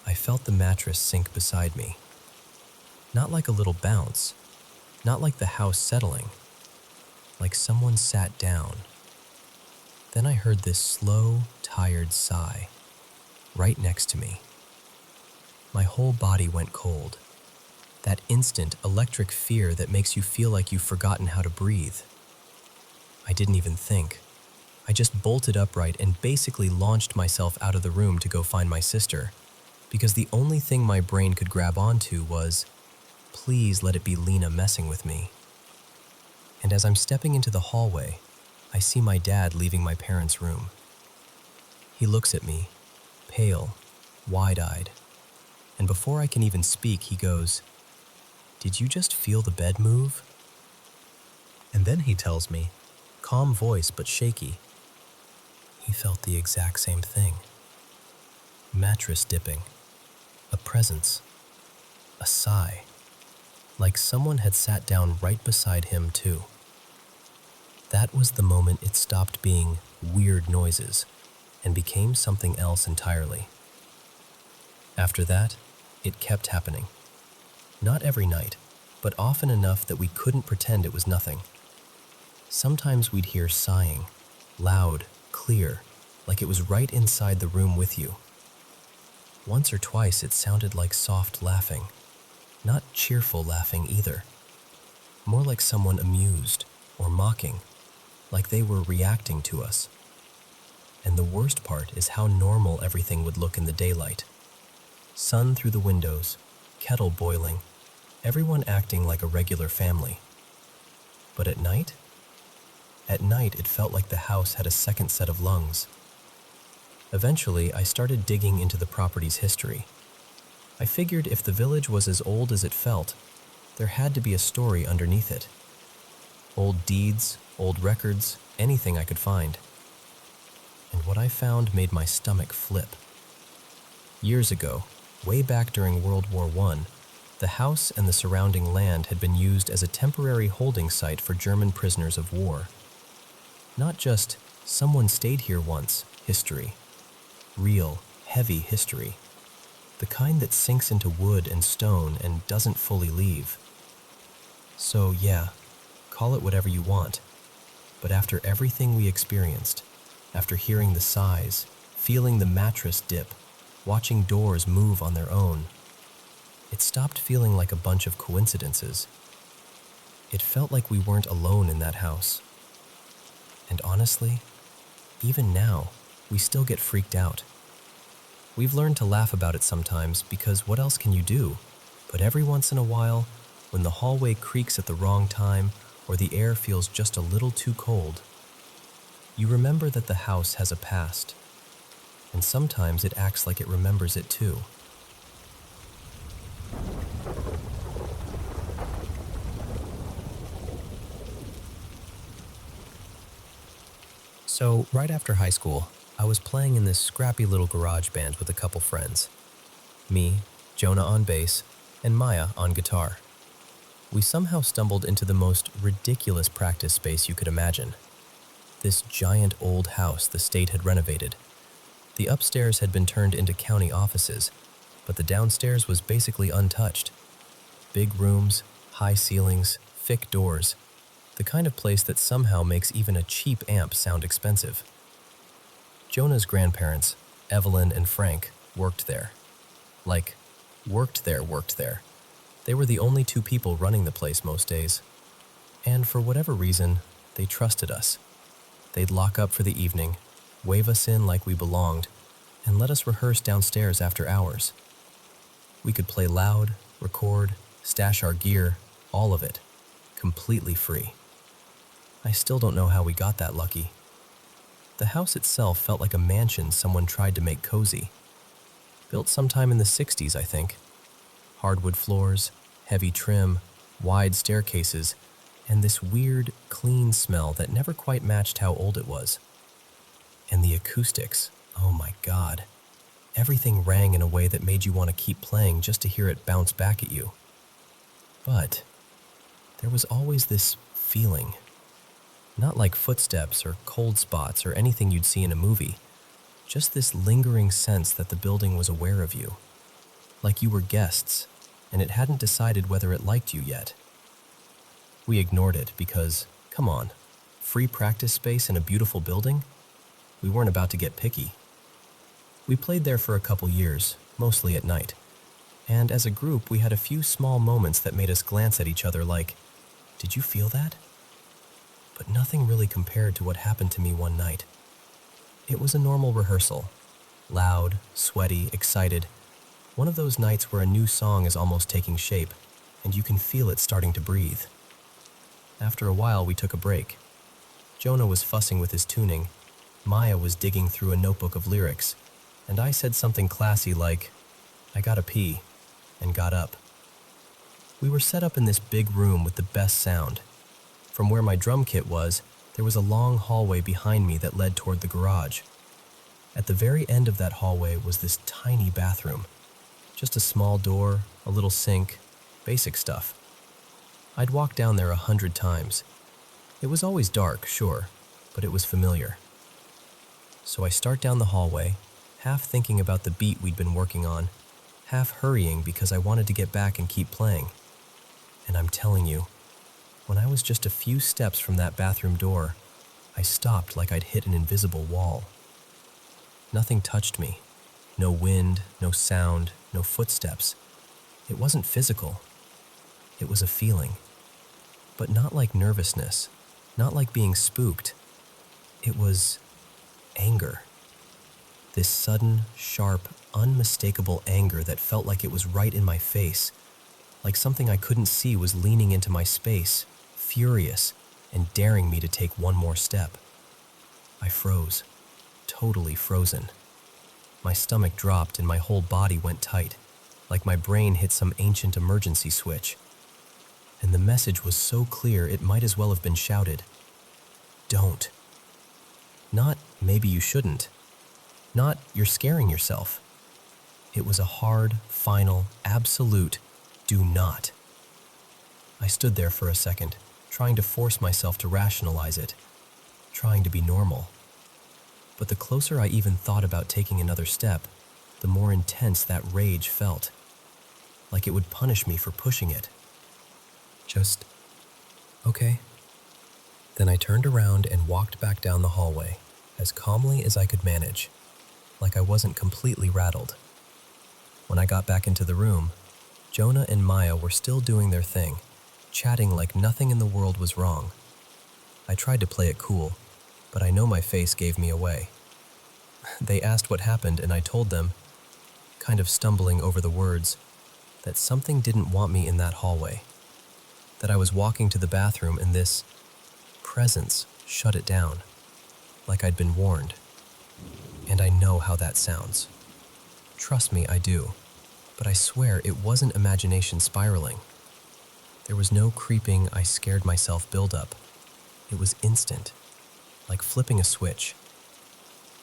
I felt the mattress sink beside me. Not like a little bounce, not like the house settling, like someone sat down. Then I heard this slow, tired sigh, right next to me. My whole body went cold. That instant electric fear that makes you feel like you've forgotten how to breathe. I didn't even think. I just bolted upright and basically launched myself out of the room to go find my sister, because the only thing my brain could grab onto was, please let it be Lena messing with me. And as I'm stepping into the hallway, I see my dad leaving my parents' room. He looks at me, pale, wide-eyed, and before I can even speak, he goes, "Did you just feel the bed move?" And then he tells me, calm voice but shaky, he felt the exact same thing. Mattress dipping, a presence, a sigh, like someone had sat down right beside him too. That was the moment it stopped being weird noises and became something else entirely. After that, it kept happening. Not every night, but often enough that we couldn't pretend it was nothing. Sometimes we'd hear sighing, loud, clear, like it was right inside the room with you. Once or twice it sounded like soft laughing, not cheerful laughing either. More like someone amused or mocking, like they were reacting to us. And the worst part is how normal everything would look in the daylight. Sun through the windows, kettle boiling, everyone acting like a regular family. But at night? At night, it felt like the house had a second set of lungs. Eventually, I started digging into the property's history. I figured if the village was as old as it felt, there had to be a story underneath it. Old deeds, old records, anything I could find. And what I found made my stomach flip. Years ago, way back during World War I, the house and the surrounding land had been used as a temporary holding site for German prisoners of war. Not just, someone stayed here once, history. Real, heavy history. The kind that sinks into wood and stone and doesn't fully leave. So yeah, call it whatever you want. But after everything we experienced, after hearing the sighs, feeling the mattress dip, watching doors move on their own, it stopped feeling like a bunch of coincidences. It felt like we weren't alone in that house. And honestly, even now, we still get freaked out. We've learned to laugh about it sometimes because what else can you do? But every once in a while, when the hallway creaks at the wrong time or the air feels just a little too cold, you remember that the house has a past, and sometimes it acts like it remembers it too. So, right after high school, I was playing in this scrappy little garage band with a couple friends. Me, Jonah on bass, and Maya on guitar. We somehow stumbled into the most ridiculous practice space you could imagine. This giant old house the state had renovated. The upstairs had been turned into county offices, but the downstairs was basically untouched. Big rooms, high ceilings, thick doors. The kind of place that somehow makes even a cheap amp sound expensive. Jonah's grandparents, Evelyn and Frank, worked there. Like, worked there. They were the only two people running the place most days. And for whatever reason, they trusted us. They'd lock up for the evening, wave us in like we belonged, and let us rehearse downstairs after hours. We could play loud, record, stash our gear, all of it, completely free. I still don't know how we got that lucky. The house itself felt like a mansion someone tried to make cozy. Built sometime in the 60s, I think. Hardwood floors, heavy trim, wide staircases, and this weird, clean smell that never quite matched how old it was. And the acoustics, oh my God. Everything rang in a way that made you want to keep playing just to hear it bounce back at you. But there was always this feeling. Not like footsteps or cold spots or anything you'd see in a movie, just this lingering sense that the building was aware of you, like you were guests, and it hadn't decided whether it liked you yet. We ignored it because, come on, free practice space in a beautiful building? We weren't about to get picky. We played there for a couple years, mostly at night, and as a group we had a few small moments that made us glance at each other like, "Did you feel that?" But nothing really compared to what happened to me one night. It was a normal rehearsal. Loud, sweaty, excited. One of those nights where a new song is almost taking shape, and you can feel it starting to breathe. After a while, we took a break. Jonah was fussing with his tuning, Maya was digging through a notebook of lyrics, and I said something classy like, "I gotta pee," and got up. We were set up in this big room with the best sound. From where my drum kit was, there was a long hallway behind me that led toward the garage. At the very end of that hallway was this tiny bathroom. Just a small door, a little sink, basic stuff. I'd walked down there 100 times. It was always dark, sure, but it was familiar. So I start down the hallway, half thinking about the beat we'd been working on, half hurrying because I wanted to get back and keep playing. And I'm telling you, when I was just a few steps from that bathroom door, I stopped like I'd hit an invisible wall. Nothing touched me. No wind, no sound, no footsteps. It wasn't physical. It was a feeling. But not like nervousness, not like being spooked. It was anger. This sudden, sharp, unmistakable anger that felt like it was right in my face, like something I couldn't see was leaning into my space, furious, and daring me to take one more step. I froze, totally frozen. My stomach dropped and my whole body went tight, like my brain hit some ancient emergency switch. And the message was so clear it might as well have been shouted. Don't. Not maybe you shouldn't. Not you're scaring yourself. It was a hard, final, absolute do not. I stood there for a second, trying to force myself to rationalize it, trying to be normal. But the closer I even thought about taking another step, the more intense that rage felt, like it would punish me for pushing it. Just, okay. Then I turned around and walked back down the hallway, as calmly as I could manage, like I wasn't completely rattled. When I got back into the room, Jonah and Maya were still doing their thing, chatting like nothing in the world was wrong. I tried to play it cool, but I know my face gave me away. They asked what happened and I told them, kind of stumbling over the words, that something didn't want me in that hallway, that I was walking to the bathroom and this presence shut it down, like I'd been warned. And I know how that sounds. Trust me, I do. But I swear it wasn't imagination spiraling. There was no creeping I scared myself buildup. It was instant, like flipping a switch.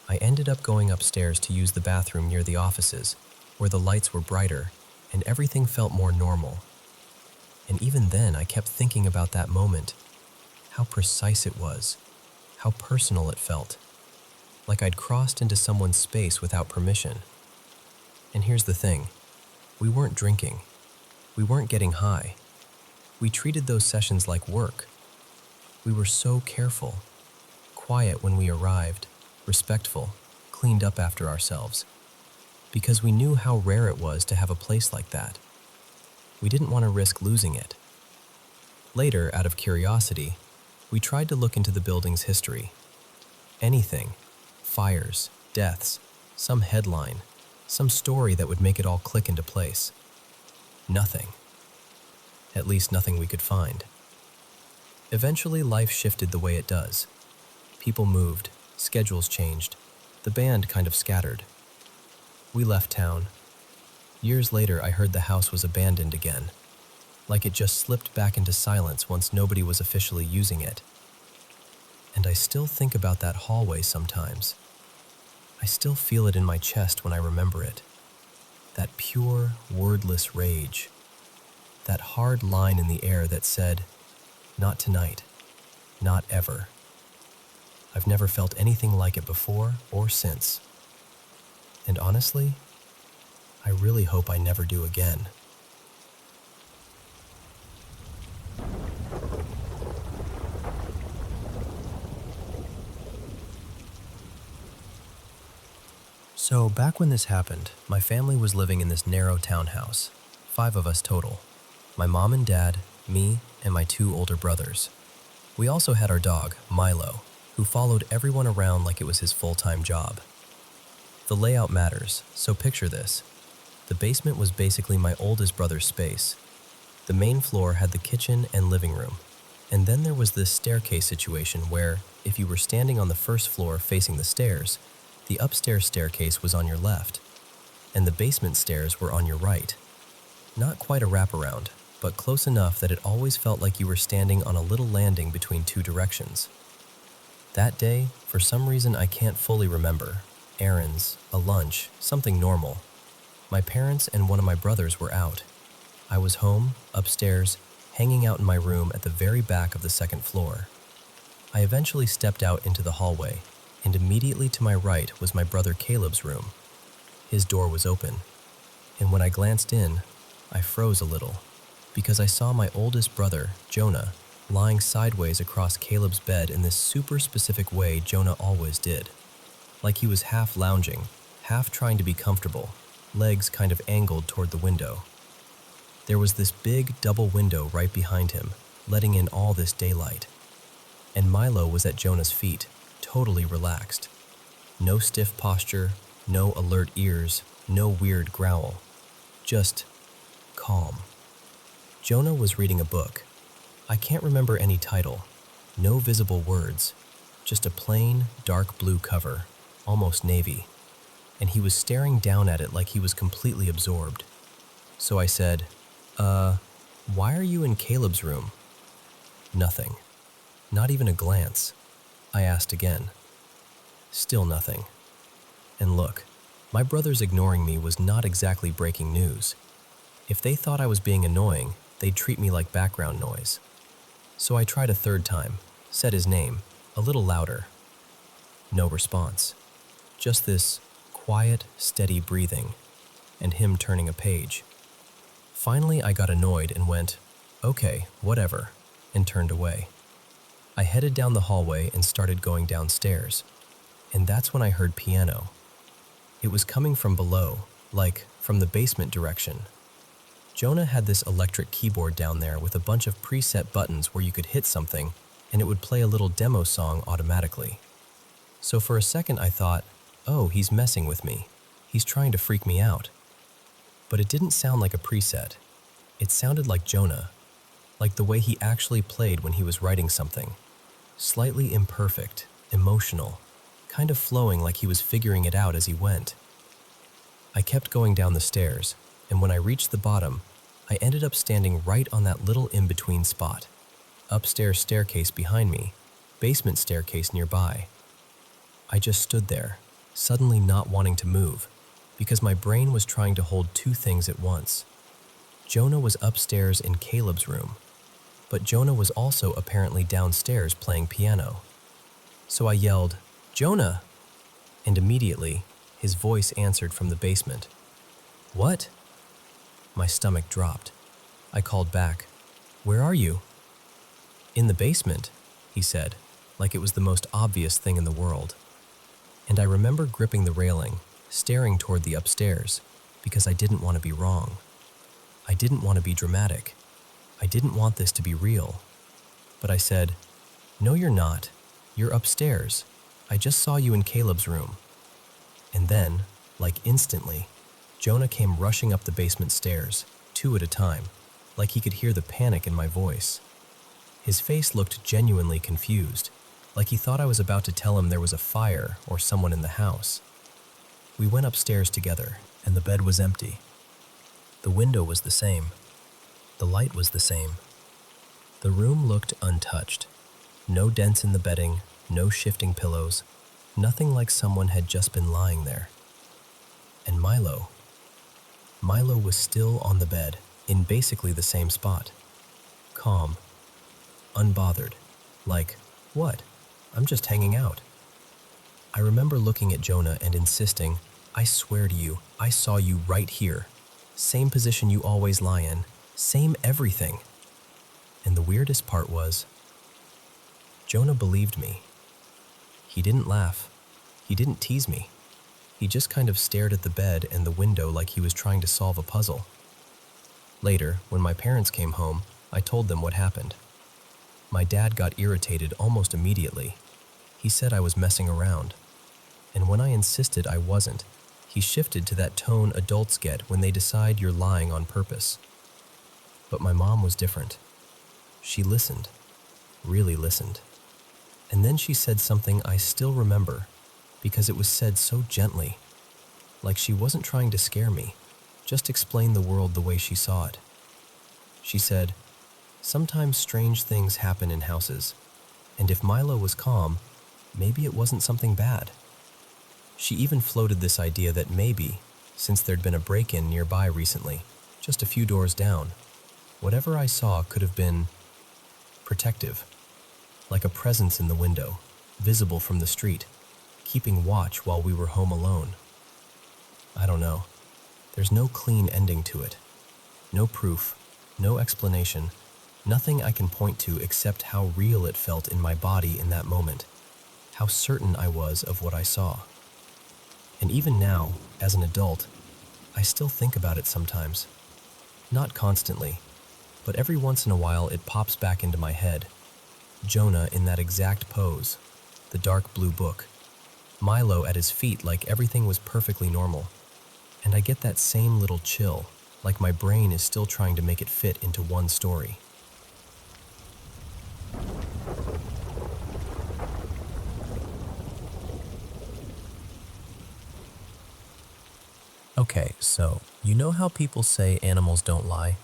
I ended up going upstairs to use the bathroom near the offices, where the lights were brighter and everything felt more normal. And even then I kept thinking about that moment, how precise it was, how personal it felt, like I'd crossed into someone's space without permission. And here's the thing, we weren't drinking, we weren't getting high. We treated those sessions like work. We were so careful, quiet when we arrived, respectful, cleaned up after ourselves, because we knew how rare it was to have a place like that. We didn't want to risk losing it. Later, out of curiosity, we tried to look into the building's history. Anything, fires, deaths, some headline, some story that would make it all click into place. Nothing. At least nothing we could find. Eventually, life shifted the way it does. People moved, schedules changed, the band kind of scattered. We left town. Years later, I heard the house was abandoned again, like it just slipped back into silence once nobody was officially using it. And I still think about that hallway sometimes. I still feel it in my chest when I remember it. That pure, wordless rage. That hard line in the air that said, Not tonight. Not ever. I've never felt anything like it before or since. And honestly, I really hope I never do again. So back when this happened, my family was living in this narrow townhouse, 5 of us total. My mom and dad, me, and my 2 older brothers. We also had our dog, Milo, who followed everyone around like it was his full-time job. The layout matters, so picture this. The basement was basically my oldest brother's space. The main floor had the kitchen and living room. And then there was this staircase situation where, if you were standing on the first floor facing the stairs, the upstairs staircase was on your left, and the basement stairs were on your right. Not quite a wraparound, but close enough that it always felt like you were standing on a little landing between 2 directions. That day, for some reason I can't fully remember, errands, a lunch, something normal. My parents and one of my brothers were out. I was home, upstairs, hanging out in my room at the very back of the 2nd floor. I eventually stepped out into the hallway, and immediately to my right was my brother Caleb's room. His door was open, and when I glanced in, I froze a little, because I saw my oldest brother, Jonah, lying sideways across Caleb's bed in this super specific way Jonah always did. Like he was half lounging, half trying to be comfortable, legs kind of angled toward the window. There was this big double window right behind him, letting in all this daylight. And Milo was at Jonah's feet, totally relaxed. No stiff posture, no alert ears, no weird growl. Just calm. Jonah was reading a book. I can't remember any title. No visible words. Just a plain, dark blue cover, almost navy. And he was staring down at it like he was completely absorbed. So I said, why are you in Caleb's room? Nothing. Not even a glance. I asked again. Still nothing. And look, my brothers ignoring me was not exactly breaking news. If they thought I was being annoying, they'd treat me like background noise. So I tried a 3rd time, said his name, a little louder. No response. Just this quiet, steady breathing, and him turning a page. Finally, I got annoyed and went, okay, whatever, and turned away. I headed down the hallway and started going downstairs, and that's when I heard piano. It was coming from below, like from the basement direction. Jonah had this electric keyboard down there with a bunch of preset buttons where you could hit something and it would play a little demo song automatically. So for a second I thought, oh, he's messing with me. He's trying to freak me out. But it didn't sound like a preset. It sounded like Jonah, like the way he actually played when he was writing something. Slightly imperfect, emotional, kind of flowing like he was figuring it out as he went. I kept going down the stairs, and when I reached the bottom, I ended up standing right on that little in-between spot. Upstairs staircase behind me, basement staircase nearby. I just stood there, suddenly not wanting to move, because my brain was trying to hold 2 things at once. Jonah was upstairs in Caleb's room, but Jonah was also apparently downstairs playing piano. So I yelled, "Jonah!" And immediately, his voice answered from the basement. "What?" My stomach dropped. I called back, "Where are you?" "In the basement," he said, like it was the most obvious thing in the world. And I remember gripping the railing, staring toward the upstairs, because I didn't want to be wrong. I didn't want to be dramatic. I didn't want this to be real. But I said, "No, you're not. You're upstairs. I just saw you in Caleb's room." And then, like instantly, Jonah came rushing up the basement stairs, 2 at a time, like he could hear the panic in my voice. His face looked genuinely confused, like he thought I was about to tell him there was a fire or someone in the house. We went upstairs together, and the bed was empty. The window was the same. The light was the same. The room looked untouched. No dents in the bedding, no shifting pillows, nothing like someone had just been lying there. And Milo was still on the bed, in basically the same spot. Calm. unbothered. Like, what? I'm just hanging out. I remember looking at Jonah and insisting, I swear to you, I saw you right here. Same position you always lie in. Same everything. And the weirdest part was, Jonah believed me. He didn't laugh. He didn't tease me. He just kind of stared at the bed and the window like he was trying to solve a puzzle. Later, when my parents came home, I told them what happened. My dad got irritated almost immediately. He said I was messing around. And when I insisted I wasn't, he shifted to that tone adults get when they decide you're lying on purpose. But my mom was different. She listened, really listened. And then she said something I still remember because it was said so gently, like she wasn't trying to scare me, just explain the world the way she saw it. She said, sometimes strange things happen in houses, and if Milo was calm, maybe it wasn't something bad. She even floated this idea that maybe, since there'd been a break-in nearby recently, just a few doors down, whatever I saw could have been protective, like a presence in the window, visible from the street, keeping watch while we were home alone. I don't know. There's no clean ending to it. No proof, no explanation, nothing I can point to except how real it felt in my body in that moment, how certain I was of what I saw. And even now, as an adult, I still think about it sometimes. Not constantly, but every once in a while it pops back into my head. Jonah in that exact pose, the dark blue book, Milo at his feet like everything was perfectly normal. And I get that same little chill, like my brain is still trying to make it fit into one story. Okay, so you know how people say animals don't lie?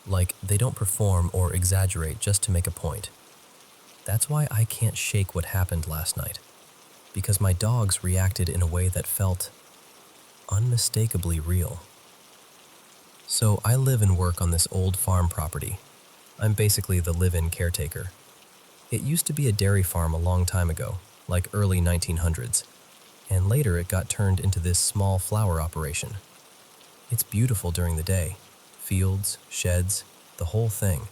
Like they don't perform or exaggerate just to make a point. That's why I can't shake what happened last night. Because my dogs reacted in a way that felt unmistakably real. So I live and work on this old farm property. I'm basically the live-in caretaker. It used to be a dairy farm a long time ago, like early 1900s, and later it got turned into this small flower operation. It's beautiful during the day, fields, sheds, the whole thing.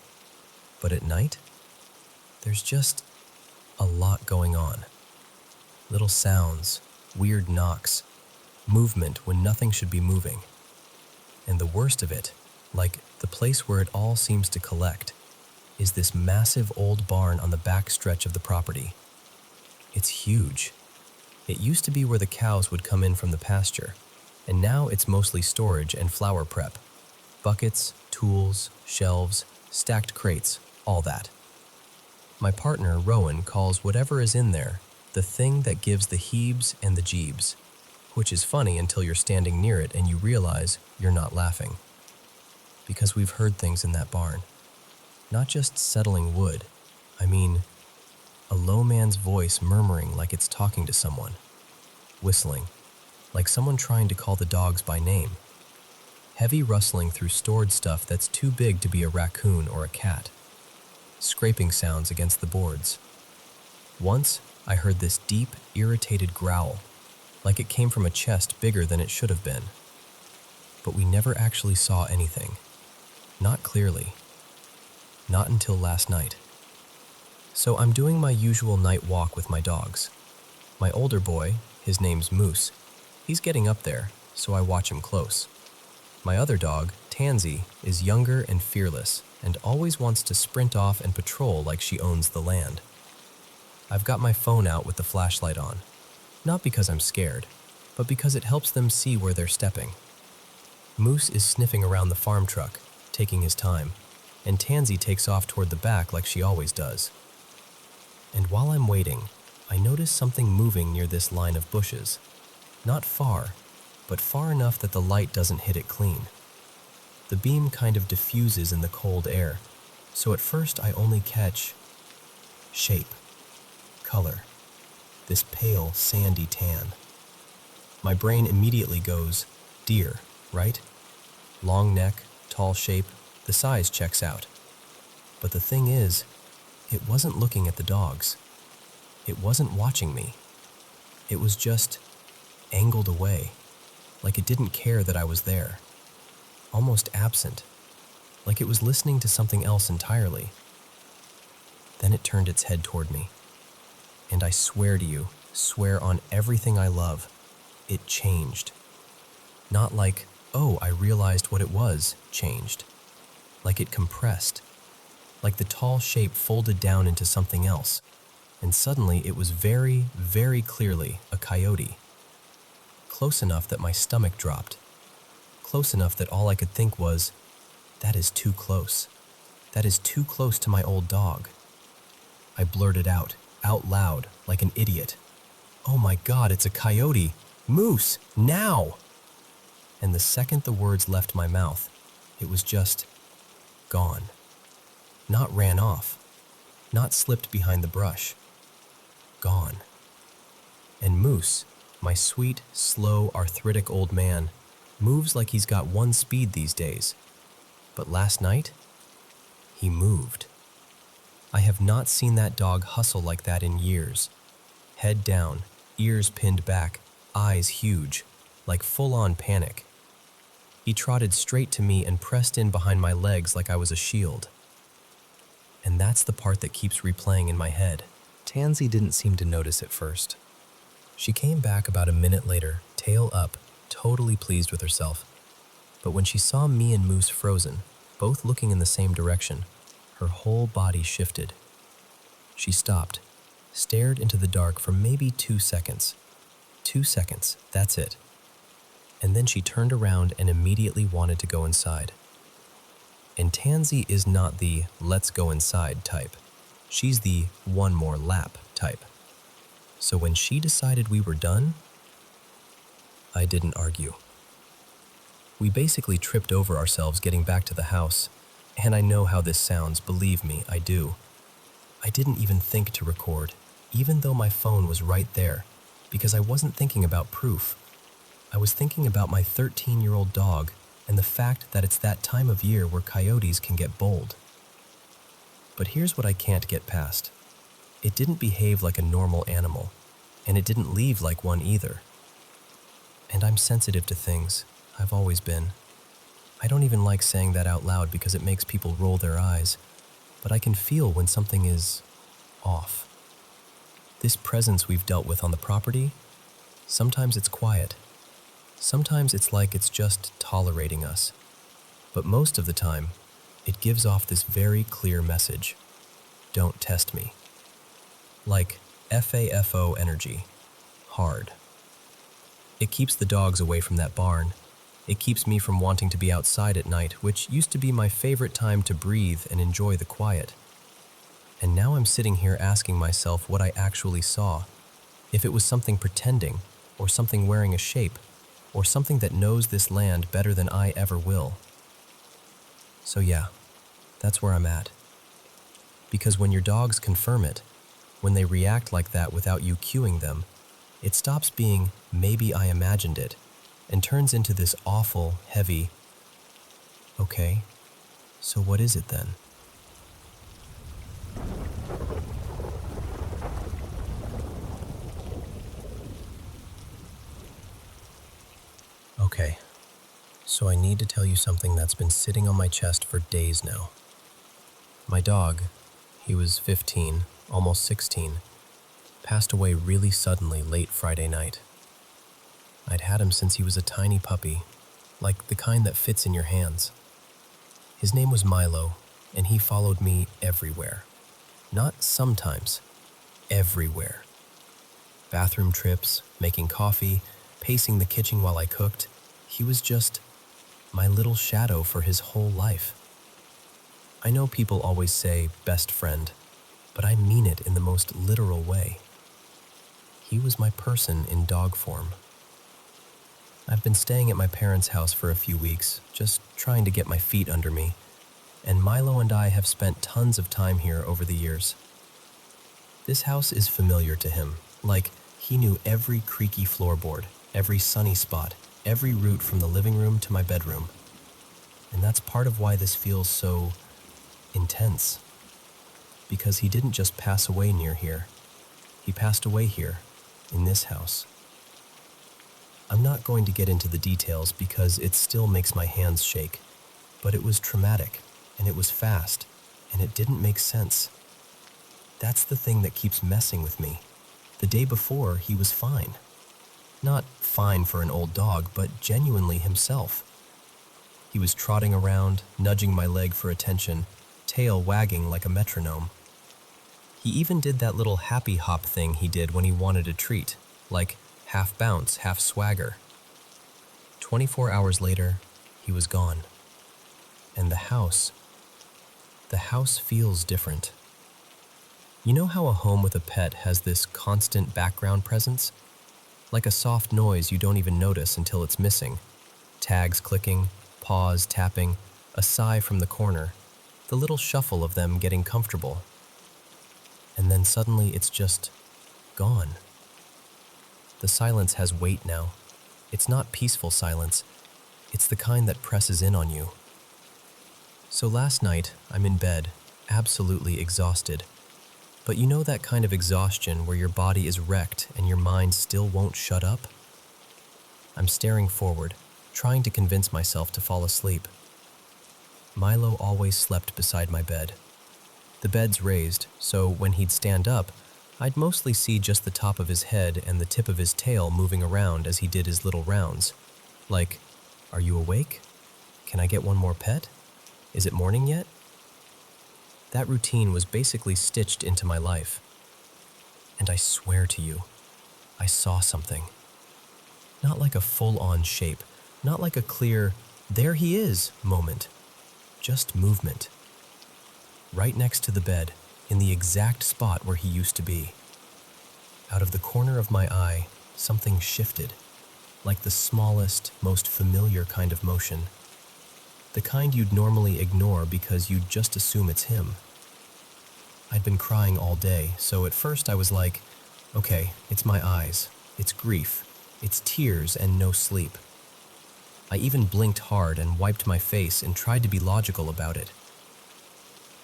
But at night, there's just a lot going on. Little sounds, weird knocks, movement when nothing should be moving. And the worst of it, like the place where it all seems to collect, is this massive old barn on the back stretch of the property. It's huge. It used to be where the cows would come in from the pasture, and now it's mostly storage and flower prep. Buckets, tools, shelves, stacked crates, all that. My partner, Rowan, calls whatever is in there the thing that gives the heebs and the jeebs, which is funny until you're standing near it and you realize you're not laughing. Because we've heard things in that barn. Not just settling wood, I mean, a low man's voice murmuring like it's talking to someone, whistling, like someone trying to call the dogs by name, heavy rustling through stored stuff that's too big to be a raccoon or a cat, scraping sounds against the boards. Once, I heard this deep, irritated growl, like it came from a chest bigger than it should have been. But we never actually saw anything. Not clearly. Not until last night. So I'm doing my usual night walk with my dogs. My older boy, his name's Moose, he's getting up there, so I watch him close. My other dog, Tansy, is younger and fearless, and always wants to sprint off and patrol like she owns the land. I've got my phone out with the flashlight on, not because I'm scared, but because it helps them see where they're stepping. Moose is sniffing around the farm truck, taking his time, and Tansy takes off toward the back like she always does. And while I'm waiting, I notice something moving near this line of bushes. Not far, but far enough that the light doesn't hit it clean. The beam kind of diffuses in the cold air, so at first I only catch shape, color, this pale, sandy tan. My brain immediately goes, deer, right? Long neck, tall shape, the size checks out. But the thing is, It wasn't looking at the dogs. It wasn't watching me. It was just angled away, like it didn't care that I was there. Almost absent, like it was listening to something else entirely. Then it turned its head toward me. And I swear to you, swear on everything I love, it changed. Not like, oh, I realized what it was, changed. Like it compressed. Like the tall shape folded down into something else. And suddenly it was very, very clearly a coyote. Close enough that my stomach dropped. Close enough that all I could think was, that is too close. That is too close to my old dog. I blurted out loud, like an idiot. Oh my God, it's a coyote! Moose, now! And the second the words left my mouth, it was just gone. Not ran off, not slipped behind the brush. Gone. And Moose, my sweet, slow, arthritic old man, moves like he's got one speed these days. But last night, he moved. I have not seen that dog hustle like that in years. Head down, ears pinned back, eyes huge, like full-on panic. He trotted straight to me and pressed in behind my legs like I was a shield. And that's the part that keeps replaying in my head. Tansy didn't seem to notice at first. She came back about a minute later, tail up, totally pleased with herself. But when she saw me and Moose frozen, both looking in the same direction, her whole body shifted. She stopped, stared into the dark for maybe 2 seconds. 2 seconds, that's it. And then she turned around and immediately wanted to go inside. And Tansy is not the let's go inside type. She's the one more lap type. So when she decided we were done, I didn't argue. We basically tripped over ourselves getting back to the house, and I know how this sounds, believe me, I do. I didn't even think to record, even though my phone was right there, because I wasn't thinking about proof. I was thinking about my 13-year-old dog and the fact that it's that time of year where coyotes can get bold. But here's what I can't get past. It didn't behave like a normal animal, and it didn't leave like one either. And I'm sensitive to things. I've always been. I don't even like saying that out loud because it makes people roll their eyes, but I can feel when something is off. This presence we've dealt with on the property, sometimes it's quiet. Sometimes it's like it's just tolerating us. But most of the time, it gives off this very clear message. Don't test me. Like FAFO energy. Hard. It keeps the dogs away from that barn. It keeps me from wanting to be outside at night, which used to be my favorite time to breathe and enjoy the quiet. And now I'm sitting here asking myself what I actually saw. If it was something pretending, or something wearing a shape, or something that knows this land better than I ever will. So yeah, that's where I'm at. Because when your dogs confirm it, when they react like that without you cueing them, it stops being, maybe I imagined it, and turns into this awful, heavy, okay, so what is it then? Okay, so I need to tell you something that's been sitting on my chest for days now. My dog, he was 15, almost 16, passed away really suddenly late Friday night. I'd had him since he was a tiny puppy, like the kind that fits in your hands. His name was Milo, and he followed me everywhere. Not sometimes, everywhere. Bathroom trips, making coffee, pacing the kitchen while I cooked. He was just my little shadow for his whole life. I know people always say best friend, but I mean it in the most literal way. He was my person in dog form. I've been staying at my parents' house for a few weeks, just trying to get my feet under me, and Milo and I have spent tons of time here over the years. This house is familiar to him, like he knew every creaky floorboard, every sunny spot, every route from the living room to my bedroom. And that's part of why this feels so intense. because he didn't just pass away near here. He passed away here, in this house. I'm not going to get into the details because it still makes my hands shake, but it was traumatic, and it was fast, and it didn't make sense. That's the thing that keeps messing with me. The day before, he was fine. Not fine for an old dog, but genuinely himself. He was trotting around, nudging my leg for attention, tail wagging like a metronome. He even did that little happy hop thing he did when he wanted a treat, like half bounce, half swagger. 24 hours later, he was gone. And the house feels different. You know how a home with a pet has this constant background presence? Like a soft noise you don't even notice until it's missing. Tags clicking, paws tapping, a sigh from the corner, the little shuffle of them getting comfortable. And then suddenly it's just gone. The silence has weight now. It's not peaceful silence. It's the kind that presses in on you. So last night, I'm in bed, absolutely exhausted. But you know that kind of exhaustion where your body is wrecked and your mind still won't shut up? I'm staring forward, trying to convince myself to fall asleep. Milo always slept beside my bed. The bed's raised, so when he'd stand up, I'd mostly see just the top of his head and the tip of his tail moving around as he did his little rounds. Like, "Are you awake? Can I get one more pet? Is it morning yet?" That routine was basically stitched into my life. And I swear to you, I saw something. Not like a full-on shape, not like a clear, "there he is" moment, just movement. Right next to the bed, in the exact spot where he used to be. Out of the corner of my eye, something shifted, like the smallest, most familiar kind of motion. The kind you'd normally ignore because you'd just assume it's him. I'd been crying all day, so at first I was like, okay, it's my eyes, it's grief, it's tears and no sleep. I even blinked hard and wiped my face and tried to be logical about it.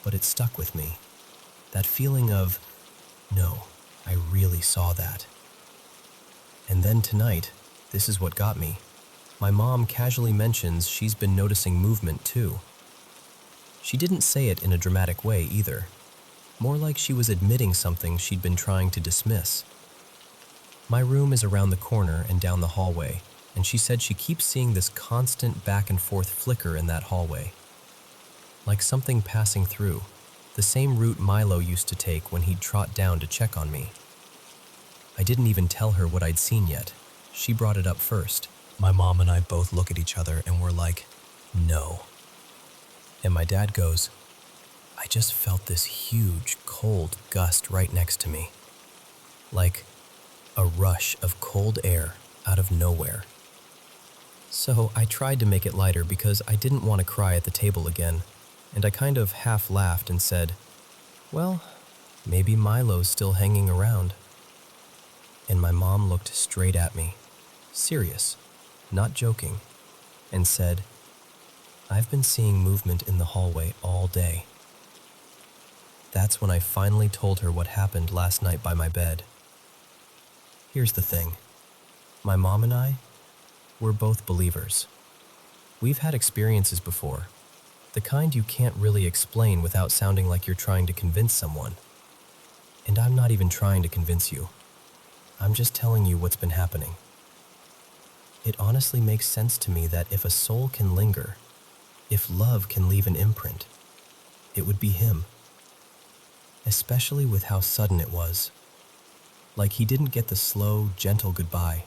But it stuck with me. That feeling of, no, I really saw that. And then tonight, this is what got me. My mom casually mentions she's been noticing movement too. She didn't say it in a dramatic way either. More like she was admitting something she'd been trying to dismiss. My room is around the corner and down the hallway, and she said she keeps seeing this constant back and forth flicker in that hallway. Like something passing through, the same route Milo used to take when he'd trot down to check on me. I didn't even tell her what I'd seen yet. She brought it up first. My mom and I both look at each other and we're like, no. And my dad goes, I just felt this huge, cold gust right next to me. Like a rush of cold air out of nowhere. So I tried to make it lighter because I didn't want to cry at the table again, and I kind of half laughed and said, well, maybe Milo's still hanging around. And my mom looked straight at me, serious, not joking, and said, I've been seeing movement in the hallway all day. That's when I finally told her what happened last night by my bed. Here's the thing. My mom and I, we're both believers. We've had experiences before, the kind you can't really explain without sounding like you're trying to convince someone. And I'm not even trying to convince you. I'm just telling you what's been happening. It honestly makes sense to me that if a soul can linger, if love can leave an imprint, it would be him. Especially with how sudden it was. Like he didn't get the slow, gentle goodbye.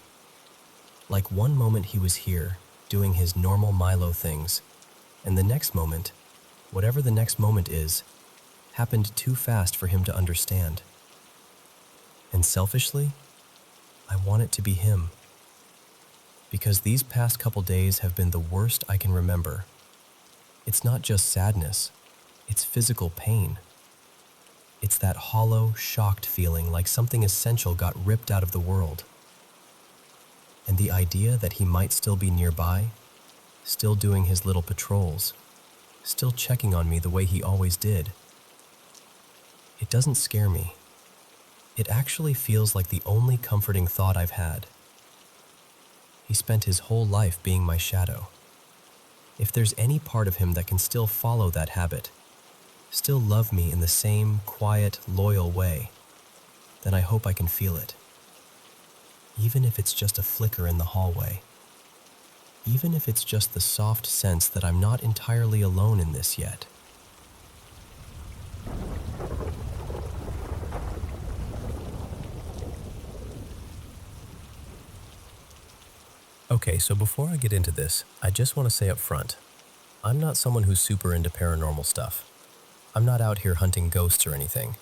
Like one moment he was here, doing his normal Milo things, and the next moment, whatever the next moment is, happened too fast for him to understand. And selfishly, I want it to be him. Because these past couple days have been the worst I can remember. It's not just sadness, it's physical pain. It's that hollow, shocked feeling like something essential got ripped out of the world. And the idea that he might still be nearby, still doing his little patrols, still checking on me the way he always did. It doesn't scare me. It actually feels like the only comforting thought I've had. He spent his whole life being my shadow. If there's any part of him that can still follow that habit, still love me in the same quiet, loyal way, then I hope I can feel it. Even if it's just a flicker in the hallway. Even if it's just the soft sense that I'm not entirely alone in this yet. Okay, so before I get into this, I just want to say up front, I'm not someone who's super into paranormal stuff. I'm not out here hunting ghosts or anything.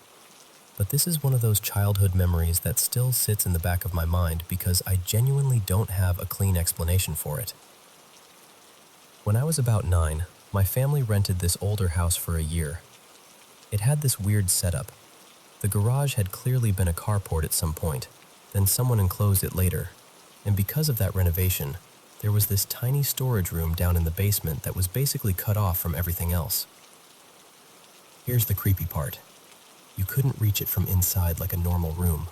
But this is one of those childhood memories that still sits in the back of my mind because I genuinely don't have a clean explanation for it. When I was about 9, my family rented this older house for a year. It had this weird setup. The garage had clearly been a carport at some point, then someone enclosed it later. And because of that renovation, there was this tiny storage room down in the basement that was basically cut off from everything else. Here's the creepy part. You couldn't reach it from inside like a normal room.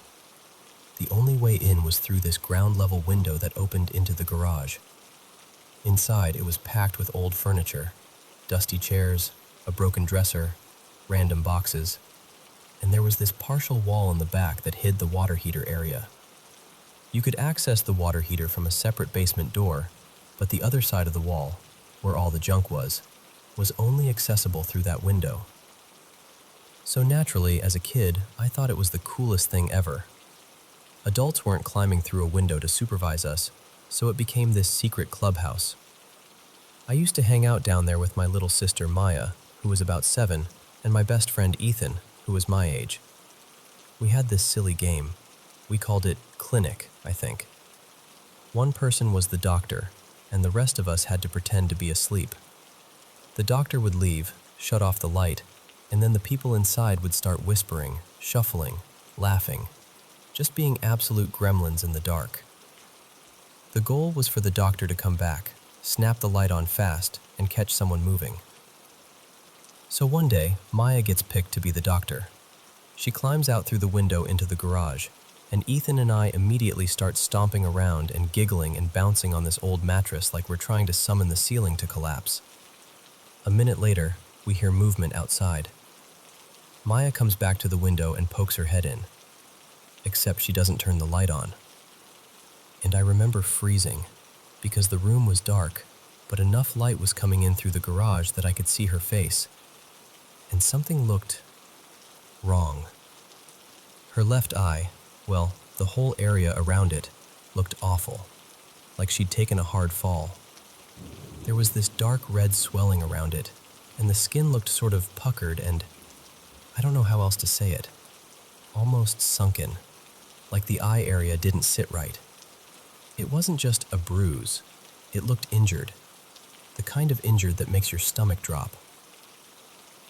The only way in was through this ground-level window that opened into the garage. Inside, it was packed with old furniture, dusty chairs, a broken dresser, random boxes, and there was this partial wall in the back that hid the water heater area. You could access the water heater from a separate basement door, but the other side of the wall, where all the junk was only accessible through that window. So naturally, as a kid, I thought it was the coolest thing ever. Adults weren't climbing through a window to supervise us, so it became this secret clubhouse. I used to hang out down there with my little sister Maya, who was about 7, and my best friend Ethan, who was my age. We had this silly game. We called it Clinic, I think. One person was the doctor, and the rest of us had to pretend to be asleep. The doctor would leave, shut off the light, and then the people inside would start whispering, shuffling, laughing, just being absolute gremlins in the dark. The goal was for the doctor to come back, snap the light on fast, and catch someone moving. So one day, Maya gets picked to be the doctor. She climbs out through the window into the garage, and Ethan and I immediately start stomping around and giggling and bouncing on this old mattress like we're trying to summon the ceiling to collapse. A minute later, we hear movement outside. Maya comes back to the window and pokes her head in, except she doesn't turn the light on. And I remember freezing, because the room was dark, but enough light was coming in through the garage that I could see her face. And something looked wrong. Her left eye, well, the whole area around it, looked awful, like she'd taken a hard fall. There was this dark red swelling around it, and the skin looked sort of puckered and, I don't know how else to say it, almost sunken, like the eye area didn't sit right. It wasn't just a bruise, it looked injured, the kind of injured that makes your stomach drop.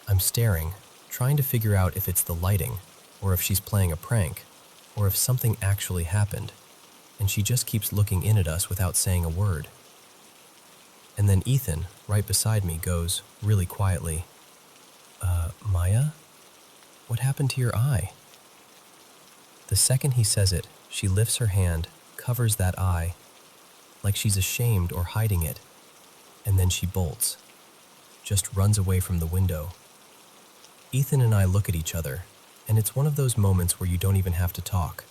I'm staring, trying to figure out if it's the lighting, or if she's playing a prank, or if something actually happened, and she just keeps looking in at us without saying a word. And then Ethan, right beside me, goes, really quietly, Maya? What happened to your eye? The second he says it, she lifts her hand, covers that eye, like she's ashamed or hiding it, and then she bolts, just runs away from the window. Ethan and I look at each other, and it's one of those moments where you don't even have to talk.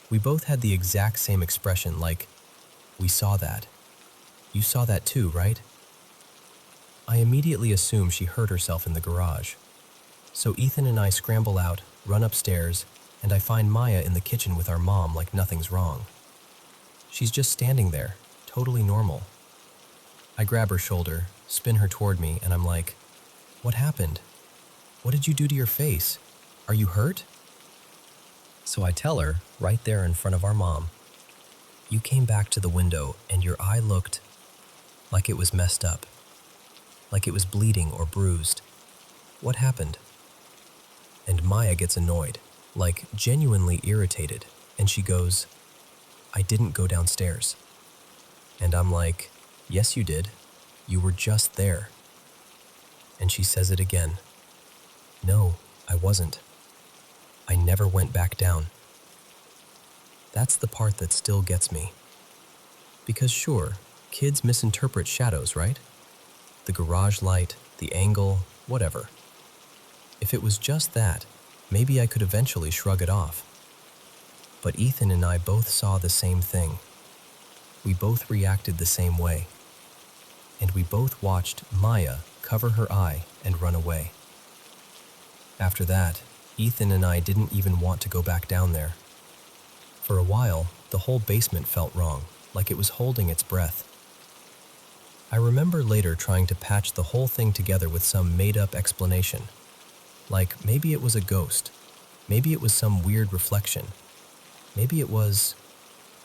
We both had the exact same expression, like, we saw that. You saw that too, right? I immediately assume she hurt herself in the garage. So Ethan and I scramble out, run upstairs, and I find Maya in the kitchen with our mom like nothing's wrong. She's just standing there, totally normal. I grab her shoulder, spin her toward me, and I'm like, what happened? What did you do to your face? Are you hurt? So I tell her, right there in front of our mom, you came back to the window and your eye looked like it was messed up, like it was bleeding or bruised. What happened? And Maya gets annoyed, like genuinely irritated, and she goes, I didn't go downstairs. And I'm like, yes you did. You were just there. And she says it again. No, I wasn't. I never went back down. That's the part that still gets me. Because sure, kids misinterpret shadows, right? The garage light, the angle, whatever. If it was just that, maybe I could eventually shrug it off. But Ethan and I both saw the same thing. We both reacted the same way. And we both watched Maya cover her eye and run away. After that, Ethan and I didn't even want to go back down there. For a while, the whole basement felt wrong, like it was holding its breath. I remember later trying to patch the whole thing together with some made-up explanation. Like, maybe it was a ghost. Maybe it was some weird reflection. Maybe it was,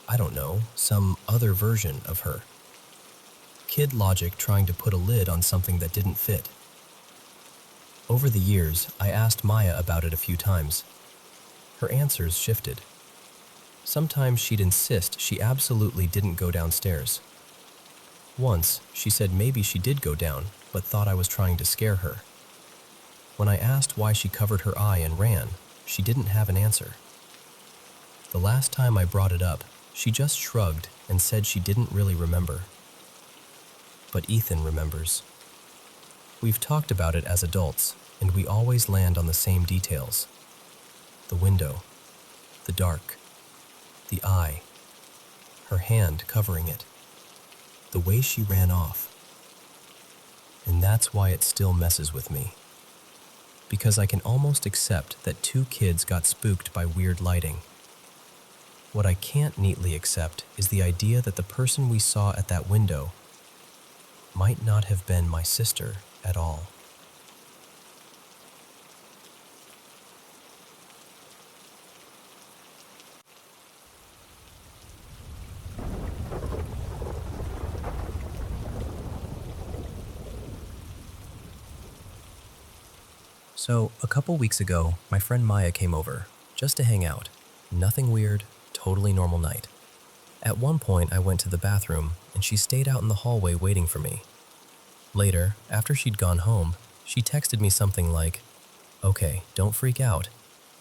I don't know, some other version of her. Kid logic trying to put a lid on something that didn't fit. Over the years, I asked Maya about it a few times. Her answers shifted. Sometimes she'd insist she absolutely didn't go downstairs. Once, she said maybe she did go down, but thought I was trying to scare her. When I asked why she covered her eye and ran, she didn't have an answer. The last time I brought it up, she just shrugged and said she didn't really remember. But Ethan remembers. We've talked about it as adults, and we always land on the same details. The window, the dark, the eye, her hand covering it, the way she ran off. And that's why it still messes with me. Because I can almost accept that two kids got spooked by weird lighting. What I can't neatly accept is the idea that the person we saw at that window might not have been my sister at all. So, a couple weeks ago, my friend Maya came over, just to hang out. Nothing weird, totally normal night. At one point, I went to the bathroom, and she stayed out in the hallway waiting for me. Later, after she'd gone home, she texted me something like, "Okay, don't freak out,"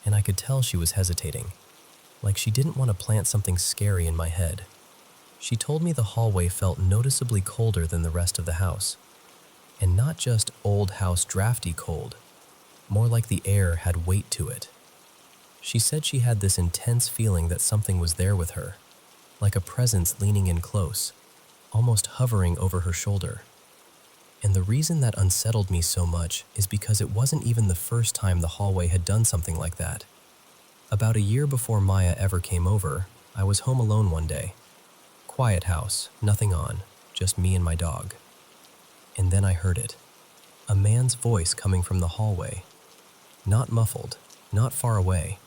and I could tell she was hesitating, like she didn't want to plant something scary in my head. She told me the hallway felt noticeably colder than the rest of the house, and not just old house drafty cold, more like the air had weight to it. She said she had this intense feeling that something was there with her, like a presence leaning in close, almost hovering over her shoulder. And the reason that unsettled me so much is because it wasn't even the first time the hallway had done something like that. About a year before Maya ever came over, I was home alone one day. Quiet house, nothing on, just me and my dog. And then I heard it. A man's voice coming from the hallway. Not muffled, not far away,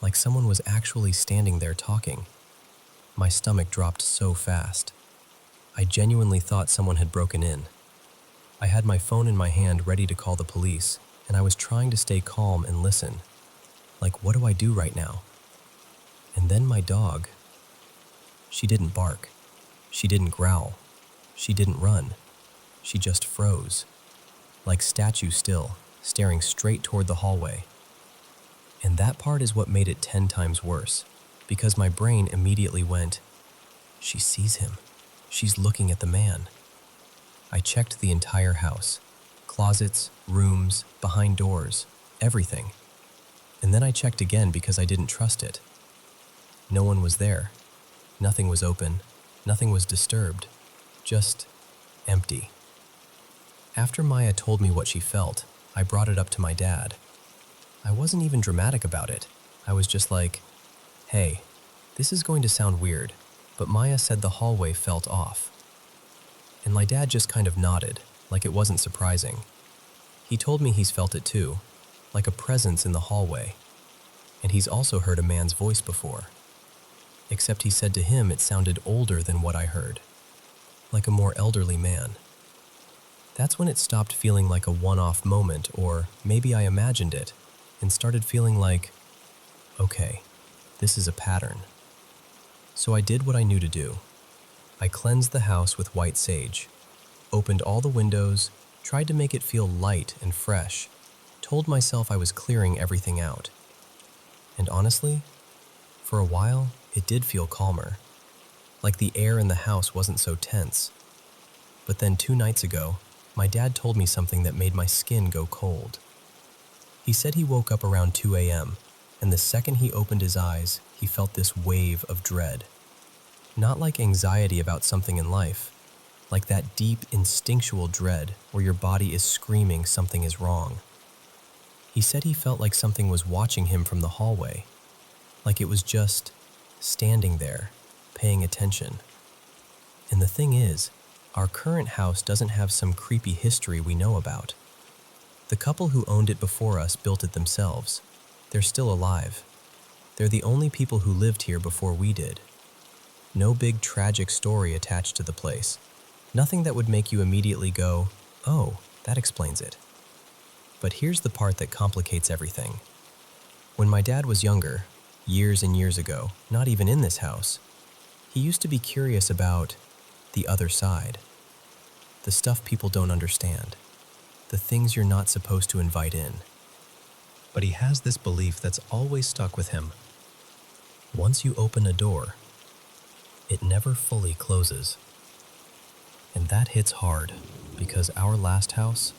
like someone was actually standing there talking. My stomach dropped so fast. I genuinely thought someone had broken in. I had my phone in my hand ready to call the police, and I was trying to stay calm and listen. Like, what do I do right now? And then my dog. She didn't bark. She didn't growl. She didn't run. She just froze, like statue still, staring straight toward the hallway. And that part is what made it 10 times worse, because my brain immediately went, she sees him. She's looking at the man. I checked the entire house, closets, rooms, behind doors, everything. And then I checked again because I didn't trust it. No one was there. Nothing was open. Nothing was disturbed. Just empty. After Maya told me what she felt, I brought it up to my dad. I wasn't even dramatic about it. I was just like, hey, this is going to sound weird, but Maya said the hallway felt off. And my dad just kind of nodded, like it wasn't surprising. He told me he's felt it too, like a presence in the hallway. And he's also heard a man's voice before. Except he said to him it sounded older than what I heard, like a more elderly man. That's when it stopped feeling like a one-off moment, or maybe I imagined it, and started feeling like, okay, this is a pattern. So I did what I knew to do. I cleansed the house with white sage, opened all the windows, tried to make it feel light and fresh, told myself I was clearing everything out. And honestly, for a while, it did feel calmer, like the air in the house wasn't so tense. But then 2 nights ago, my dad told me something that made my skin go cold. He said he woke up around 2 a.m., and the second he opened his eyes, he felt this wave of dread. Not like anxiety about something in life, like that deep instinctual dread where your body is screaming something is wrong. He said he felt like something was watching him from the hallway, like it was just standing there, paying attention. And the thing is, our current house doesn't have some creepy history we know about. The couple who owned it before us built it themselves. They're still alive. They're the only people who lived here before we did. No big tragic story attached to the place. Nothing that would make you immediately go, "Oh, that explains it." But here's the part that complicates everything. When my dad was younger, years and years ago, not even in this house, he used to be curious about the other side. The stuff people don't understand. The things you're not supposed to invite in. But he has this belief that's always stuck with him. Once you open a door, it never fully closes. And that hits hard because our last house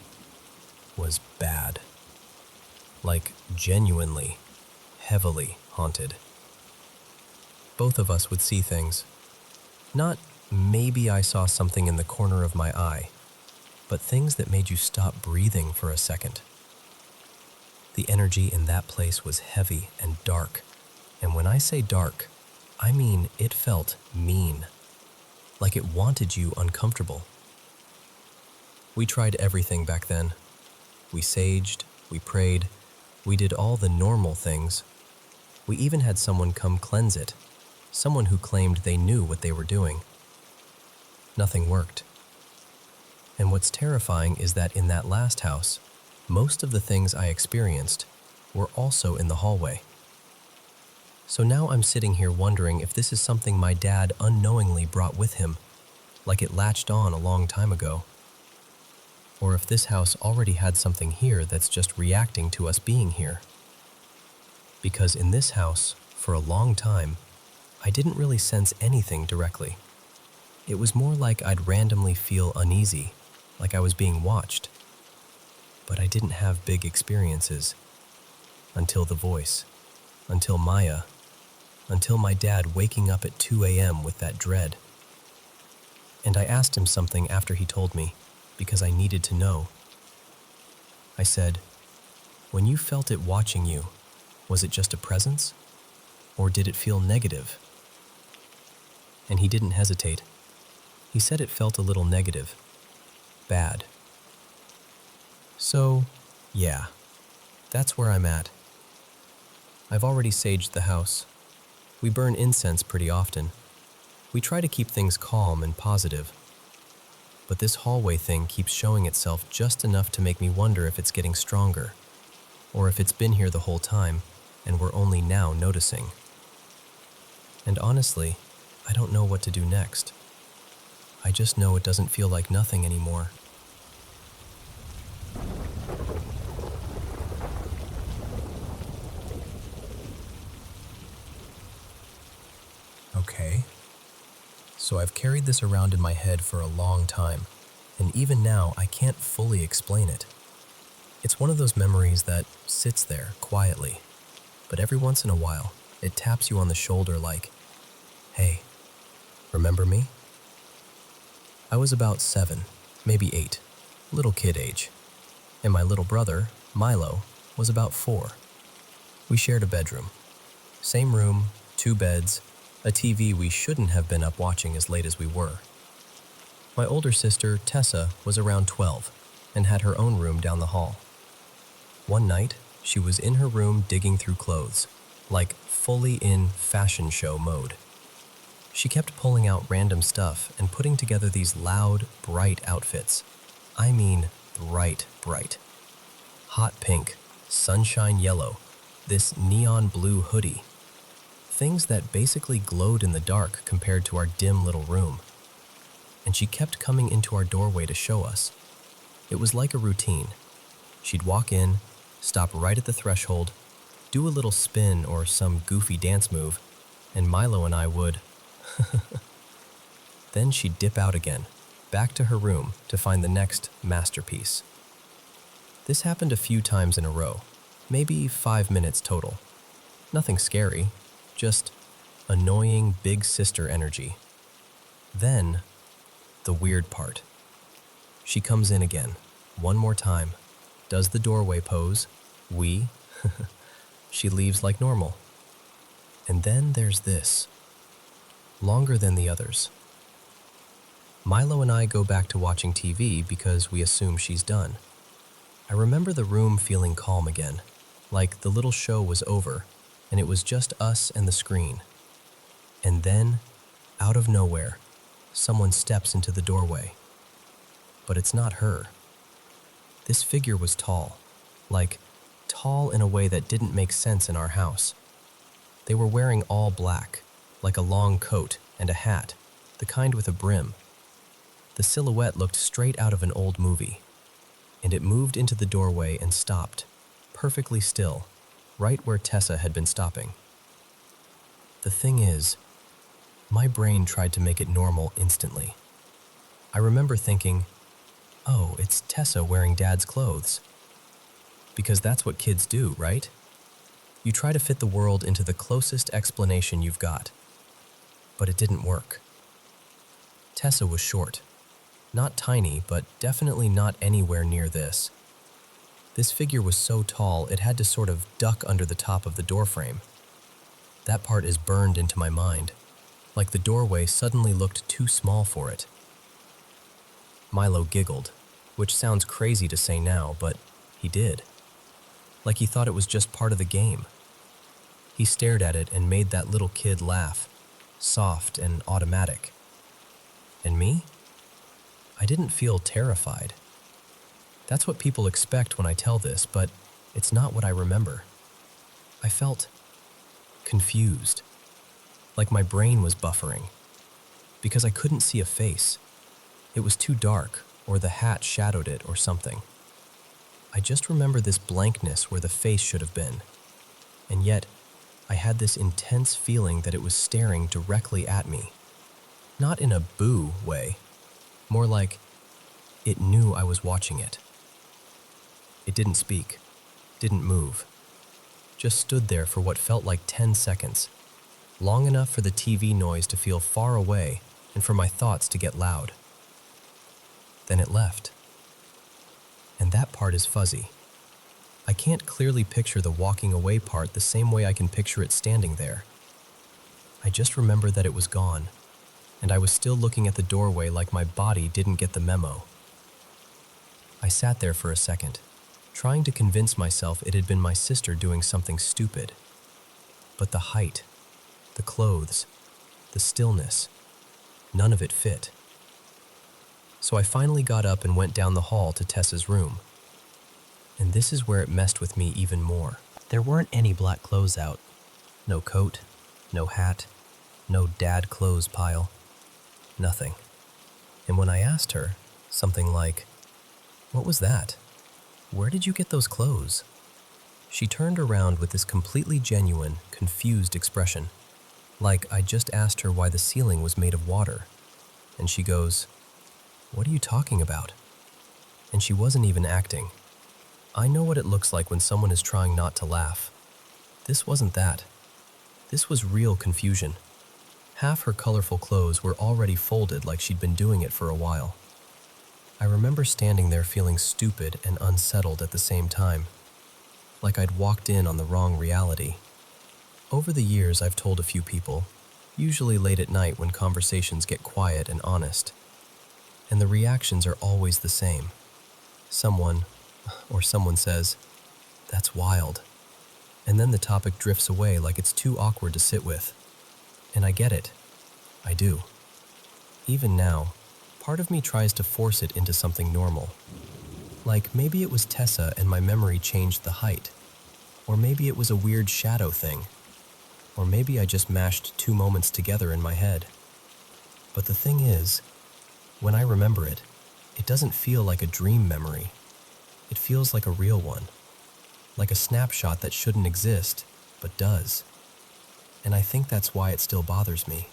was bad. Like genuinely, heavily haunted. Both of us would see things. Not maybe I saw something in the corner of my eye, but things that made you stop breathing for a second. The energy in that place was heavy and dark. And when I say dark, I mean it felt mean. Like it wanted you uncomfortable. We tried everything back then. We saged, we prayed, we did all the normal things. We even had someone come cleanse it, someone who claimed they knew what they were doing. Nothing worked. And what's terrifying is that in that last house, most of the things I experienced were also in the hallway. So now I'm sitting here wondering if this is something my dad unknowingly brought with him, like it latched on a long time ago. Or if this house already had something here that's just reacting to us being here. Because in this house, for a long time, I didn't really sense anything directly. It was more like I'd randomly feel uneasy, like I was being watched. But I didn't have big experiences. Until the voice. Until Maya. Until my dad waking up at 2 a.m. with that dread. And I asked him something after he told me, because I needed to know. I said, "When you felt it watching you, was it just a presence? Or did it feel negative?" And he didn't hesitate. He said it felt a little negative. Bad. So, yeah, that's where I'm at. I've already saged the house. We burn incense pretty often. We try to keep things calm and positive. But this hallway thing keeps showing itself just enough to make me wonder if it's getting stronger, or if it's been here the whole time and we're only now noticing. And honestly, I don't know what to do next. I just know it doesn't feel like nothing anymore. Okay. So I've carried this around in my head for a long time, and even now I can't fully explain it. It's one of those memories that sits there quietly, but every once in a while, it taps you on the shoulder like, "Hey, remember me?" I was about 7, maybe 8, little kid age, and my little brother, Milo, was about 4. We shared a bedroom. Same room, 2 beds, a TV we shouldn't have been up watching as late as we were. My older sister, Tessa, was around 12 and had her own room down the hall. One night, she was in her room digging through clothes, like fully in fashion show mode. She kept pulling out random stuff and putting together these loud, bright outfits. I mean, bright. Hot pink, sunshine yellow, this neon blue hoodie. Things that basically glowed in the dark compared to our dim little room. And she kept coming into our doorway to show us. It was like a routine. She'd walk in, stop right at the threshold, do a little spin or some goofy dance move, and Milo and I would. Then she'd dip out again, back to her room to find the next masterpiece. This happened a few times in a row, maybe 5 minutes total. Nothing scary, just annoying big sister energy. Then, the weird part. She comes in again, one more time, does the doorway pose, she leaves like normal. And then there's this, longer than the others. Milo and I go back to watching TV because we assume she's done. I remember the room feeling calm again, like the little show was over and it was just us and the screen. And then, out of nowhere, someone steps into the doorway. But it's not her. This figure was tall, like tall in a way that didn't make sense in our house. They were wearing all black, like a long coat and a hat, the kind with a brim. The silhouette looked straight out of an old movie, and it moved into the doorway and stopped, perfectly still, right where Tessa had been stopping. The thing is, my brain tried to make it normal instantly. I remember thinking, oh, it's Tessa wearing Dad's clothes. Because that's what kids do, right? You try to fit the world into the closest explanation you've got. But it didn't work. Tessa was short. Not tiny, but definitely not anywhere near this. This figure was so tall it had to sort of duck under the top of the doorframe. That part is burned into my mind, like the doorway suddenly looked too small for it. Milo giggled, which sounds crazy to say now, but he did. Like he thought it was just part of the game. He stared at it and made that little kid laugh, soft and automatic. And me? I didn't feel terrified. That's what people expect when I tell this, but it's not what I remember. I felt confused, like my brain was buffering, because I couldn't see a face. It was too dark, or the hat shadowed it or something. I just remember this blankness where the face should have been, and yet I had this intense feeling that it was staring directly at me. Not in a boo way, more like it knew I was watching it. It didn't speak, didn't move, just stood there for what felt like 10 seconds, long enough for the TV noise to feel far away and for my thoughts to get loud. Then it left. And that part is fuzzy. I can't clearly picture the walking away part the same way I can picture it standing there. I just remember that it was gone, and I was still looking at the doorway like my body didn't get the memo. I sat there for a second, trying to convince myself it had been my sister doing something stupid. But the height, the clothes, the stillness, none of it fit. So I finally got up and went down the hall to Tessa's room. And this is where it messed with me even more. There weren't any black clothes out. No coat, no hat, no dad clothes pile. Nothing. And when I asked her, something like, "What was that? Where did you get those clothes?" She turned around with this completely genuine, confused expression, like I just asked her why the ceiling was made of water. And she goes, "What are you talking about?" And she wasn't even acting. I know what it looks like when someone is trying not to laugh. This wasn't that. This was real confusion. Half her colorful clothes were already folded like she'd been doing it for a while. I remember standing there feeling stupid and unsettled at the same time, like I'd walked in on the wrong reality. Over the years, I've told a few people, usually late at night when conversations get quiet and honest, and the reactions are always the same. Someone says, "That's wild," and then the topic drifts away like it's too awkward to sit with. And I get it. I do. Even now, part of me tries to force it into something normal. Like maybe it was Tessa and my memory changed the height. Or maybe it was a weird shadow thing. Or maybe I just mashed two moments together in my head. But the thing is, when I remember it, it doesn't feel like a dream memory. It feels like a real one. like a snapshot that shouldn't exist, but does. And I think that's why it still bothers me.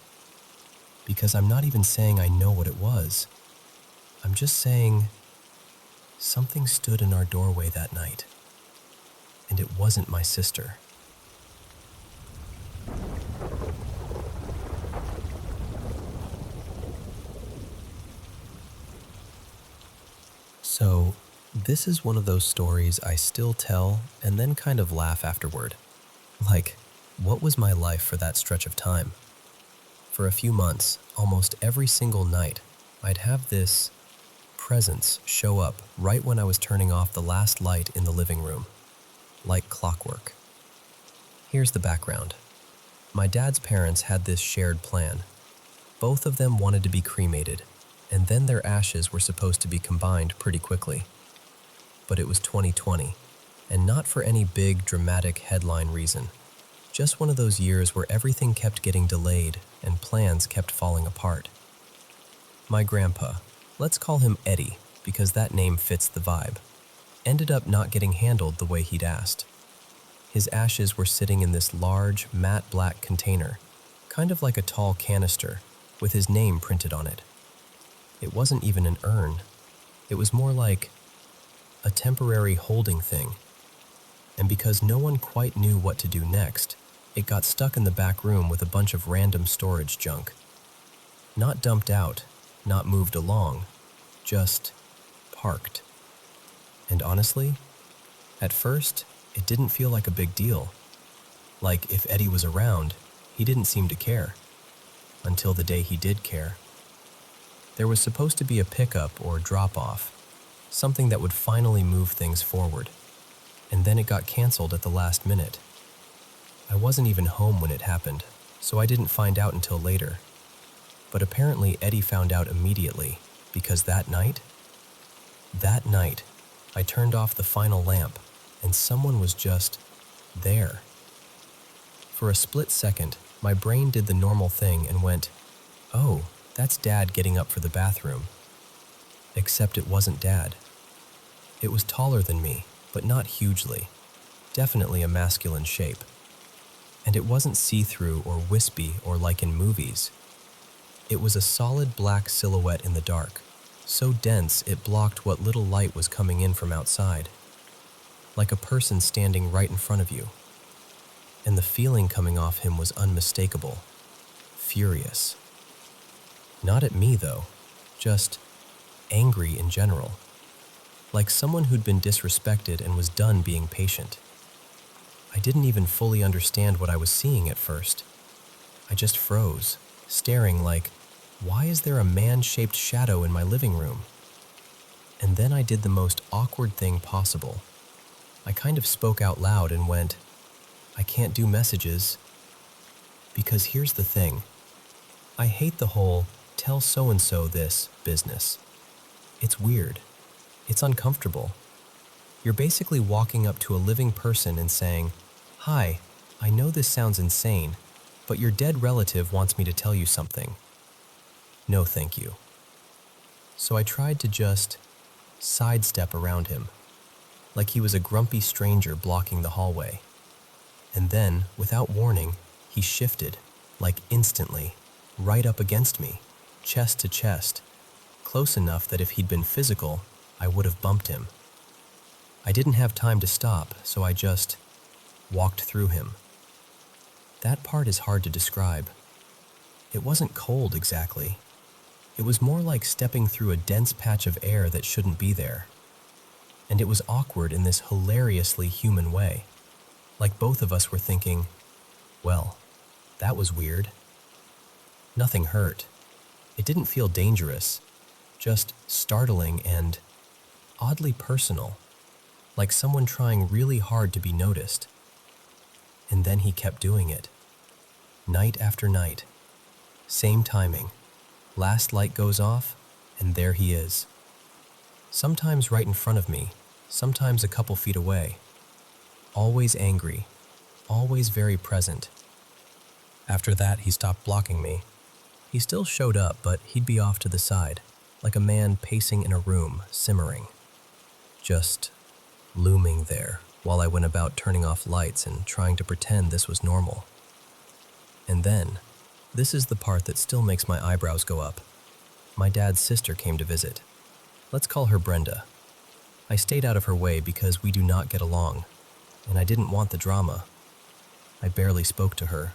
Because I'm not even saying I know what it was. I'm just saying something stood in our doorway that night. And it wasn't my sister. So, this is one of those stories I still tell and then kind of laugh afterward. Like, what was my life for that stretch of time? For a few months, almost every single night, I'd have this presence show up right when I was turning off the last light in the living room, like clockwork. Here's the background. My dad's parents had this shared plan. Both of them wanted to be cremated, and then their ashes were supposed to be combined pretty quickly. But it was 2020, and not for any big, dramatic headline reason. Just one of those years where everything kept getting delayed and plans kept falling apart. My grandpa, let's call him Eddie because that name fits the vibe, ended up not getting handled the way he'd asked. His ashes were sitting in this large, matte black container, kind of like a tall canister, with his name printed on it. It wasn't even an urn. It was more like a temporary holding thing. And because no one quite knew what to do next, it got stuck in the back room with a bunch of random storage junk. Not dumped out, not moved along, just parked. And honestly, at first, it didn't feel like a big deal. Like if Eddie was around, he didn't seem to care. Until the day he did care. There was supposed to be a pickup or drop-off, something that would finally move things forward. And then it got canceled at the last minute. I wasn't even home when it happened, so I didn't find out until later. But apparently Eddie found out immediately, because that night, I turned off the final lamp, and someone was just there. For a split second, my brain did the normal thing and went, "Oh, that's Dad getting up for the bathroom." Except it wasn't Dad. It was taller than me, but not hugely. Definitely a masculine shape. And it wasn't see-through or wispy or like in movies. It was a solid black silhouette in the dark, so dense it blocked what little light was coming in from outside. Like a person standing right in front of you. And the feeling coming off him was unmistakable. Furious. Not at me, though. Just angry in general. Like someone who'd been disrespected and was done being patient. I didn't even fully understand what I was seeing at first. I just froze, staring like, why is there a man-shaped shadow in my living room? And then I did the most awkward thing possible. I kind of spoke out loud and went, "I can't do messages." Because here's the thing. I hate the whole tell so-and-so this business. It's weird. It's uncomfortable. You're basically walking up to a living person and saying, "Hi, I know this sounds insane, but your dead relative wants me to tell you something." No, thank you. So I tried to just sidestep around him, like he was a grumpy stranger blocking the hallway. And then, without warning, he shifted, like instantly, right up against me, chest to chest, close enough that if he'd been physical, I would have bumped him. I didn't have time to stop, so I just walked through him. That part is hard to describe. It wasn't cold exactly. It was more like stepping through a dense patch of air that shouldn't be there. And it was awkward in this hilariously human way. Like both of us were thinking, well, that was weird. Nothing hurt. It didn't feel dangerous, just startling and oddly personal, like someone trying really hard to be noticed. And then he kept doing it. Night after night. Same timing. Last light goes off, and there he is. Sometimes right in front of me, sometimes a couple feet away. Always angry, always very present. After that, he stopped blocking me. He still showed up, but he'd be off to the side, like a man pacing in a room, simmering. Just looming there, while I went about turning off lights and trying to pretend this was normal. And then, this is the part that still makes my eyebrows go up. My dad's sister came to visit. Let's call her Brenda. I stayed out of her way because we do not get along, and I didn't want the drama. I barely spoke to her.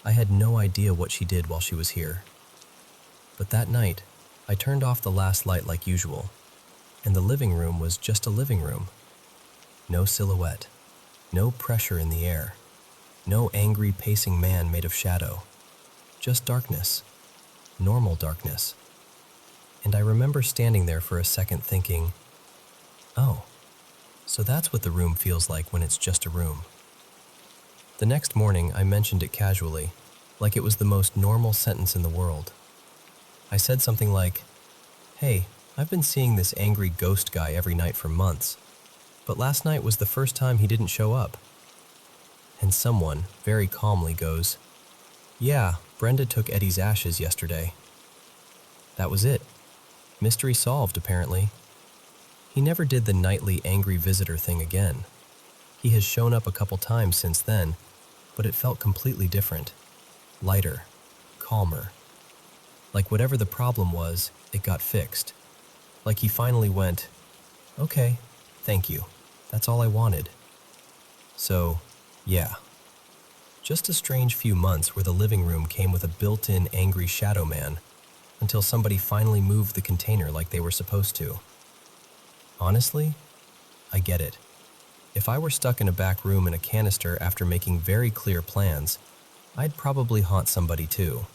I had no idea what she did while she was here. But that night, I turned off the last light like usual, and the living room was just a living room. No silhouette, no pressure in the air, no angry pacing man made of shadow, just darkness, normal darkness. And I remember standing there for a second thinking, oh, so that's what the room feels like when it's just a room. The next morning, I mentioned it casually, like it was the most normal sentence in the world. I said something like, hey, I've been seeing this angry ghost guy every night for months, but last night was the first time he didn't show up. And someone, very calmly, goes, yeah, Brenda took Eddie's ashes yesterday. That was it. Mystery solved, apparently. He never did the nightly angry visitor thing again. He has shown up a couple times since then, but it felt completely different. Lighter, calmer. Like whatever the problem was, it got fixed. Like he finally went, okay, thank you. That's all I wanted. So, yeah. Just a strange few months where the living room came with a built-in angry shadow man, until somebody finally moved the container like they were supposed to. Honestly, I get it. If I were stuck in a back room in a canister after making very clear plans, I'd probably haunt somebody too.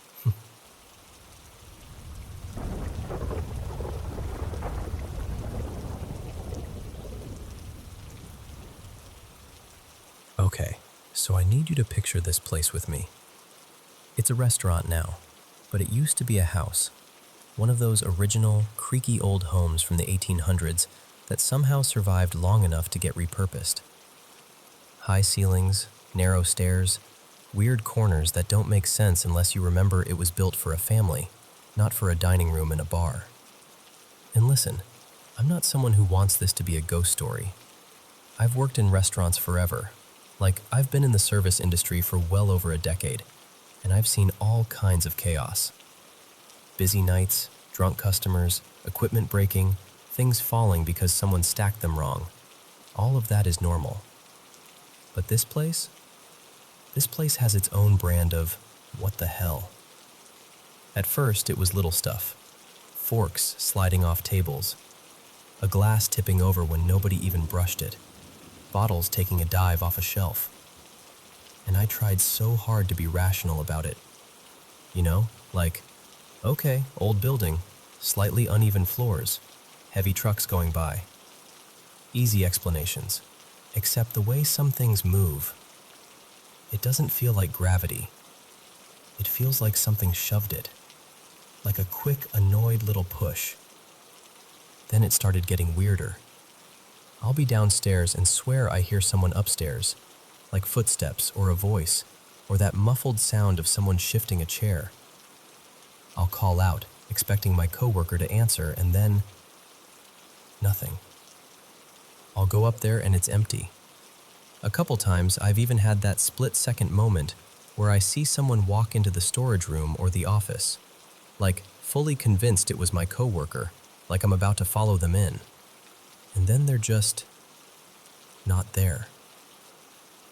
Okay, so I need you to picture this place with me. It's a restaurant now, but it used to be a house. One of those original, creaky old homes from the 1800s that somehow survived long enough to get repurposed. High ceilings, narrow stairs, weird corners that don't make sense unless you remember it was built for a family, not for a dining room and a bar. And listen, I'm not someone who wants this to be a ghost story. I've worked in restaurants forever. Like, I've been in the service industry for well over a decade, and I've seen all kinds of chaos. Busy nights, drunk customers, equipment breaking, things falling because someone stacked them wrong. All of that is normal. But this place has its own brand of what the hell. At first, it was little stuff. Forks sliding off tables, a glass tipping over when nobody even brushed it, bottles taking a dive off a shelf. And I tried so hard to be rational about it. You know, like, okay, old building, slightly uneven floors, heavy trucks going by. Easy explanations, except the way some things move. It doesn't feel like gravity. It feels like something shoved it, like a quick, annoyed little push. Then it started getting weirder. I'll be downstairs and swear I hear someone upstairs, like footsteps or a voice, or that muffled sound of someone shifting a chair. I'll call out, expecting my coworker to answer, and then nothing. I'll go up there and it's empty. A couple times I've even had that split-second moment where I see someone walk into the storage room or the office, like fully convinced it was my coworker, like I'm about to follow them in. And then they're just not there.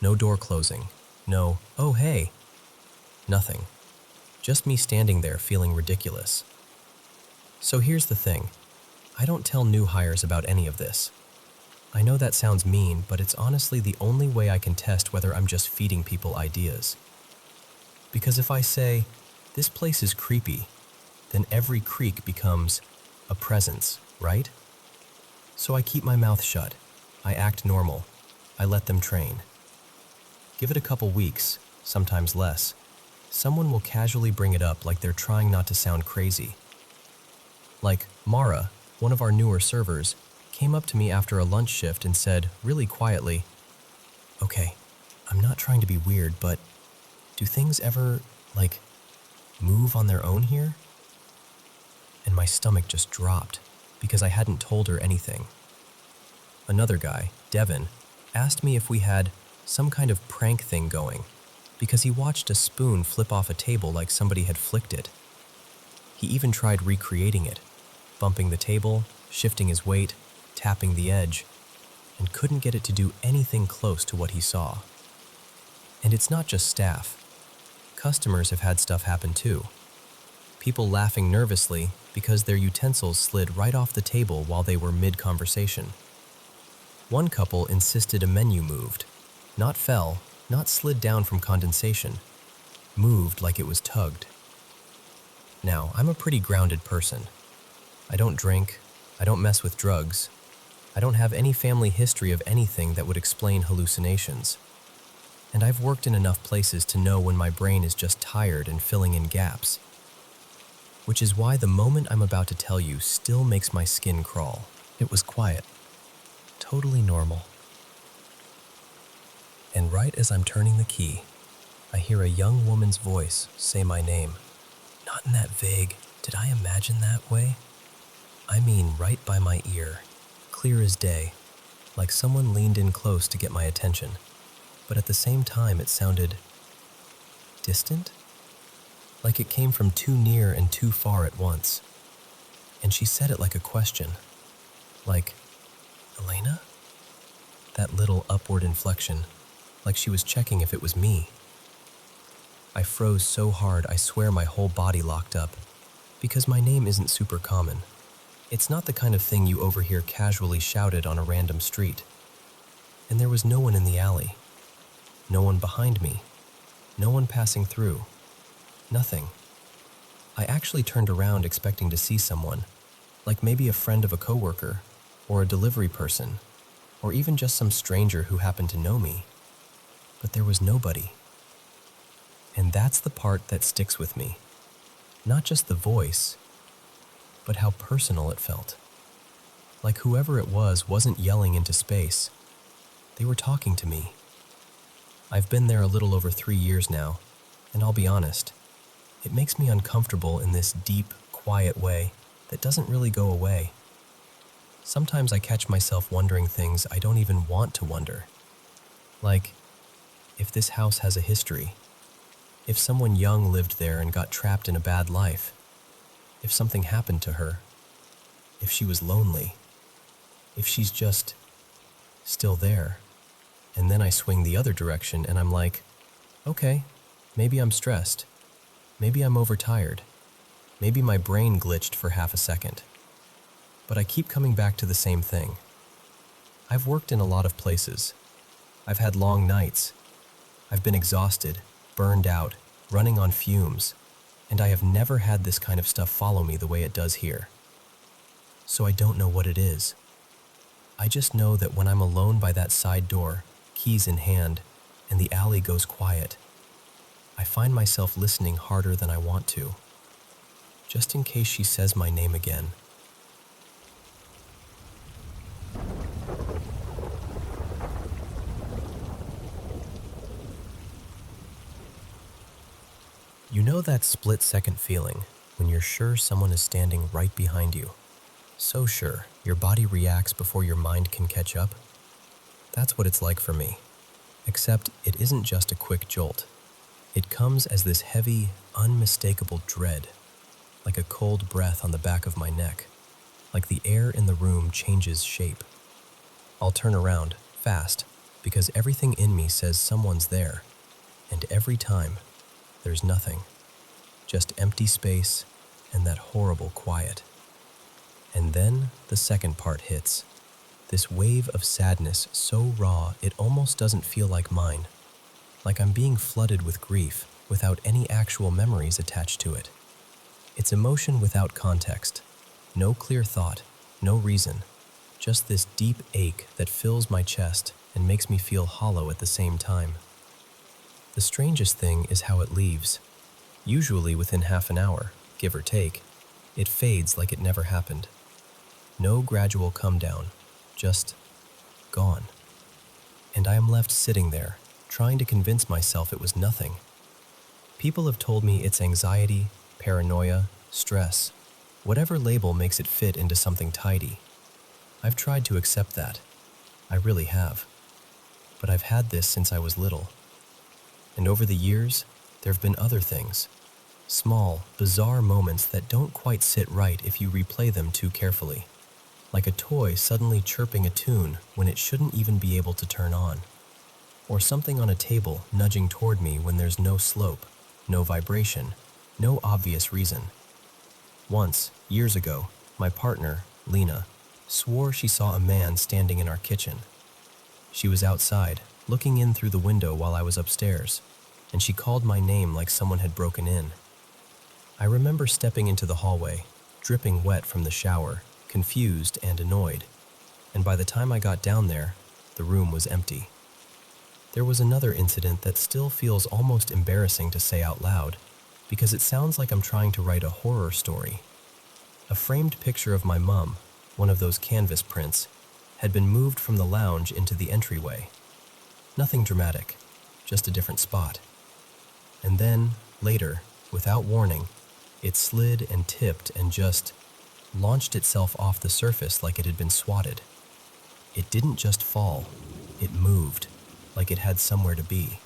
No door closing. No, oh hey. Nothing. Just me standing there feeling ridiculous. So here's the thing. I don't tell new hires about any of this. I know that sounds mean, but it's honestly the only way I can test whether I'm just feeding people ideas. Because if I say, this place is creepy, then every creak becomes a presence, right? So I keep my mouth shut. I act normal. I let them train. Give it a couple weeks, sometimes less. Someone will casually bring it up like they're trying not to sound crazy. Like Mara, one of our newer servers, came up to me after a lunch shift and said, really quietly, okay, I'm not trying to be weird, but do things ever, move on their own here? And my stomach just dropped because I hadn't told her anything. Another guy, Devin, asked me if we had some kind of prank thing going because he watched a spoon flip off a table like somebody had flicked it. He even tried recreating it, bumping the table, shifting his weight, tapping the edge, and couldn't get it to do anything close to what he saw. And it's not just staff. Customers have had stuff happen too. People laughing nervously because their utensils slid right off the table while they were mid-conversation. One couple insisted a menu moved, not fell, not slid down from condensation, moved like it was tugged. Now, I'm a pretty grounded person. I don't drink, I don't mess with drugs, I don't have any family history of anything that would explain hallucinations. And I've worked in enough places to know when my brain is just tired and filling in gaps. Which is why the moment I'm about to tell you still makes my skin crawl. It was quiet. Totally normal. And right as I'm turning the key, I hear a young woman's voice say my name. Not in that vague, did I imagine that way? I mean right by my ear, clear as day, like someone leaned in close to get my attention. But at the same time it sounded distant, like it came from too near and too far at once. And she said it like a question, like, Elena? That little upward inflection, like she was checking if it was me. I froze so hard I swear my whole body locked up, because my name isn't super common. It's not the kind of thing you overhear casually shouted on a random street. And there was no one in the alley. No one behind me. No one passing through. Nothing. I actually turned around expecting to see someone, like maybe a friend of a coworker, or a delivery person, or even just some stranger who happened to know me. But there was nobody. And that's the part that sticks with me. Not just the voice, but how personal it felt. Like whoever it was wasn't yelling into space. They were talking to me. I've been there a little over 3 years now, and I'll be honest, it makes me uncomfortable in this deep, quiet way that doesn't really go away. Sometimes I catch myself wondering things I don't even want to wonder. Like, if this house has a history, if someone young lived there and got trapped in a bad life, if something happened to her, if she was lonely, if she's just still there. And then I swing the other direction and I'm like, okay, maybe I'm stressed. Maybe I'm overtired. Maybe my brain glitched for half a second. But I keep coming back to the same thing. I've worked in a lot of places. I've had long nights. I've been exhausted, burned out, running on fumes, and I have never had this kind of stuff follow me the way it does here. So I don't know what it is. I just know that when I'm alone by that side door, keys in hand, and the alley goes quiet, I find myself listening harder than I want to, just in case she says my name again. You know that split-second feeling when you're sure someone is standing right behind you? So sure, your body reacts before your mind can catch up? That's what it's like for me. Except it isn't just a quick jolt. It comes as this heavy, unmistakable dread, like a cold breath on the back of my neck, like the air in the room changes shape. I'll turn around, fast, because everything in me says someone's there, and every time, there's nothing. Just empty space and that horrible quiet. And then the second part hits. This wave of sadness so raw it almost doesn't feel like mine. Like I'm being flooded with grief without any actual memories attached to it. It's emotion without context. No clear thought, no reason. Just this deep ache that fills my chest and makes me feel hollow at the same time. The strangest thing is how it leaves. Usually within half an hour, give or take, it fades like it never happened. No gradual come down, just gone. And I am left sitting there, trying to convince myself it was nothing. People have told me it's anxiety, paranoia, stress, whatever label makes it fit into something tidy. I've tried to accept that. I really have. but I've had this since I was little. And over the years, there have been other things. Small, bizarre moments that don't quite sit right if you replay them too carefully. Like a toy suddenly chirping a tune when it shouldn't even be able to turn on. Or something on a table nudging toward me when there's no slope, no vibration, no obvious reason. Once, years ago, my partner, Lena, swore she saw a man standing in our kitchen. She was outside, looking in through the window while I was upstairs, and she called my name like someone had broken in. I remember stepping into the hallway, dripping wet from the shower, confused and annoyed, and by the time I got down there, the room was empty. There was another incident that still feels almost embarrassing to say out loud, because it sounds like I'm trying to write a horror story. A framed picture of my mum, one of those canvas prints, had been moved from the lounge into the entryway. Nothing dramatic, just a different spot. And then, later, without warning, it slid and tipped and just launched itself off the surface like it had been swatted. It didn't just fall, it moved, like it had somewhere to be.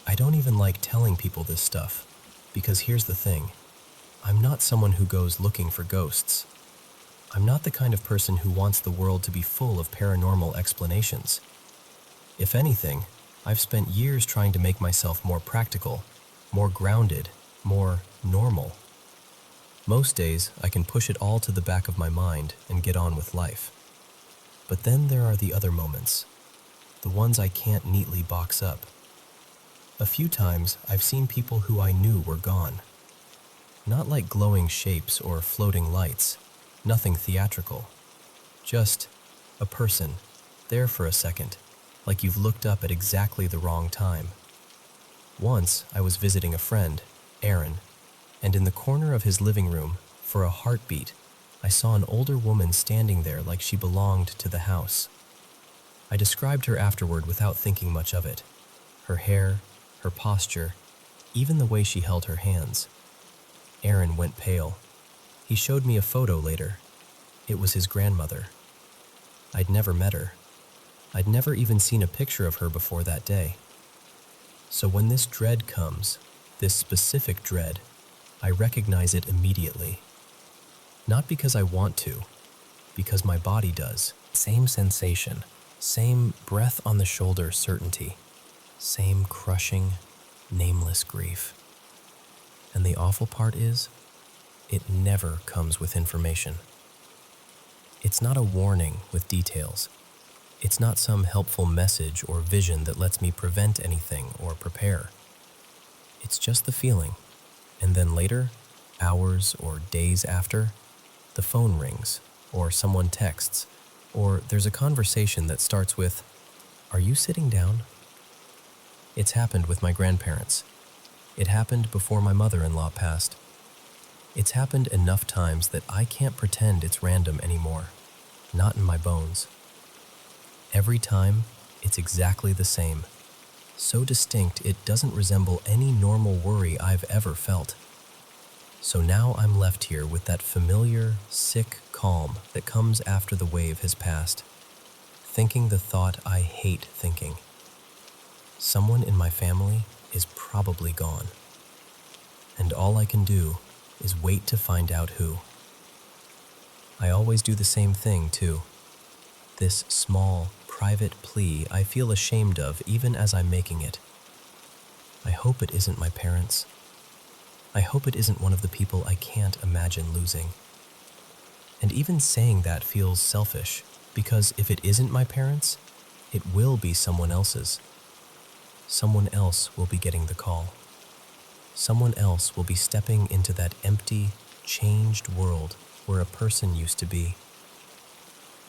I don't even like telling people this stuff, because here's the thing. I'm not someone who goes looking for ghosts. I'm not the kind of person who wants the world to be full of paranormal explanations. If anything, I've spent years trying to make myself more practical, more grounded, more normal. Most days, I can push it all to the back of my mind and get on with life. But then there are the other moments, the ones I can't neatly box up. A few times, I've seen people who I knew were gone. Not like glowing shapes or floating lights, nothing theatrical. Just a person, there for a second, like you've looked up at exactly the wrong time. Once, I was visiting a friend, Aaron, and in the corner of his living room, for a heartbeat, I saw an older woman standing there like she belonged to the house. I described her afterward without thinking much of it. Her hair, her posture, even the way she held her hands. Aaron went pale. He showed me a photo later. It was his grandmother. I'd never met her. I'd never even seen a picture of her before that day. So when this dread comes, this specific dread, I recognize it immediately. Not because I want to, because my body does. Same sensation, same breath on the shoulder certainty, same crushing, nameless grief. And the awful part is, it never comes with information. It's not a warning with details. It's not some helpful message or vision that lets me prevent anything or prepare. It's just the feeling. And then later, hours or days after, the phone rings, or someone texts, or there's a conversation that starts with, "Are you sitting down?" It's happened with my grandparents. It happened before my mother-in-law passed. It's happened enough times that I can't pretend it's random anymore, not in my bones. Every time, it's exactly the same. So distinct it doesn't resemble any normal worry I've ever felt. So now I'm left here with that familiar, sick calm that comes after the wave has passed, thinking the thought I hate thinking. Someone in my family is probably gone. And all I can do is wait to find out who. I always do the same thing, too. This small, private plea I feel ashamed of even as I'm making it. I hope it isn't my parents. I hope it isn't one of the people I can't imagine losing. And even saying that feels selfish, because if it isn't my parents, it will be someone else's. Someone else will be getting the call. Someone else will be stepping into that empty, changed world where a person used to be.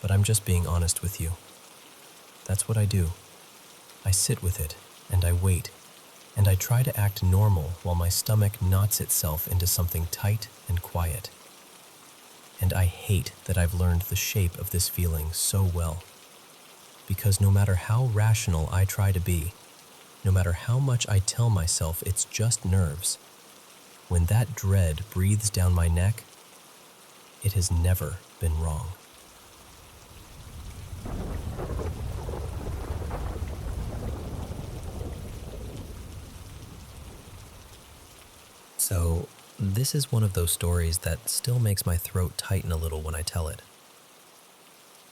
But I'm just being honest with you. That's what I do. I sit with it, and I wait, and I try to act normal while my stomach knots itself into something tight and quiet. And I hate that I've learned the shape of this feeling so well. Because no matter how rational I try to be, no matter how much I tell myself it's just nerves, when that dread breathes down my neck, it has never been wrong. So, this is one of those stories that still makes my throat tighten a little when I tell it.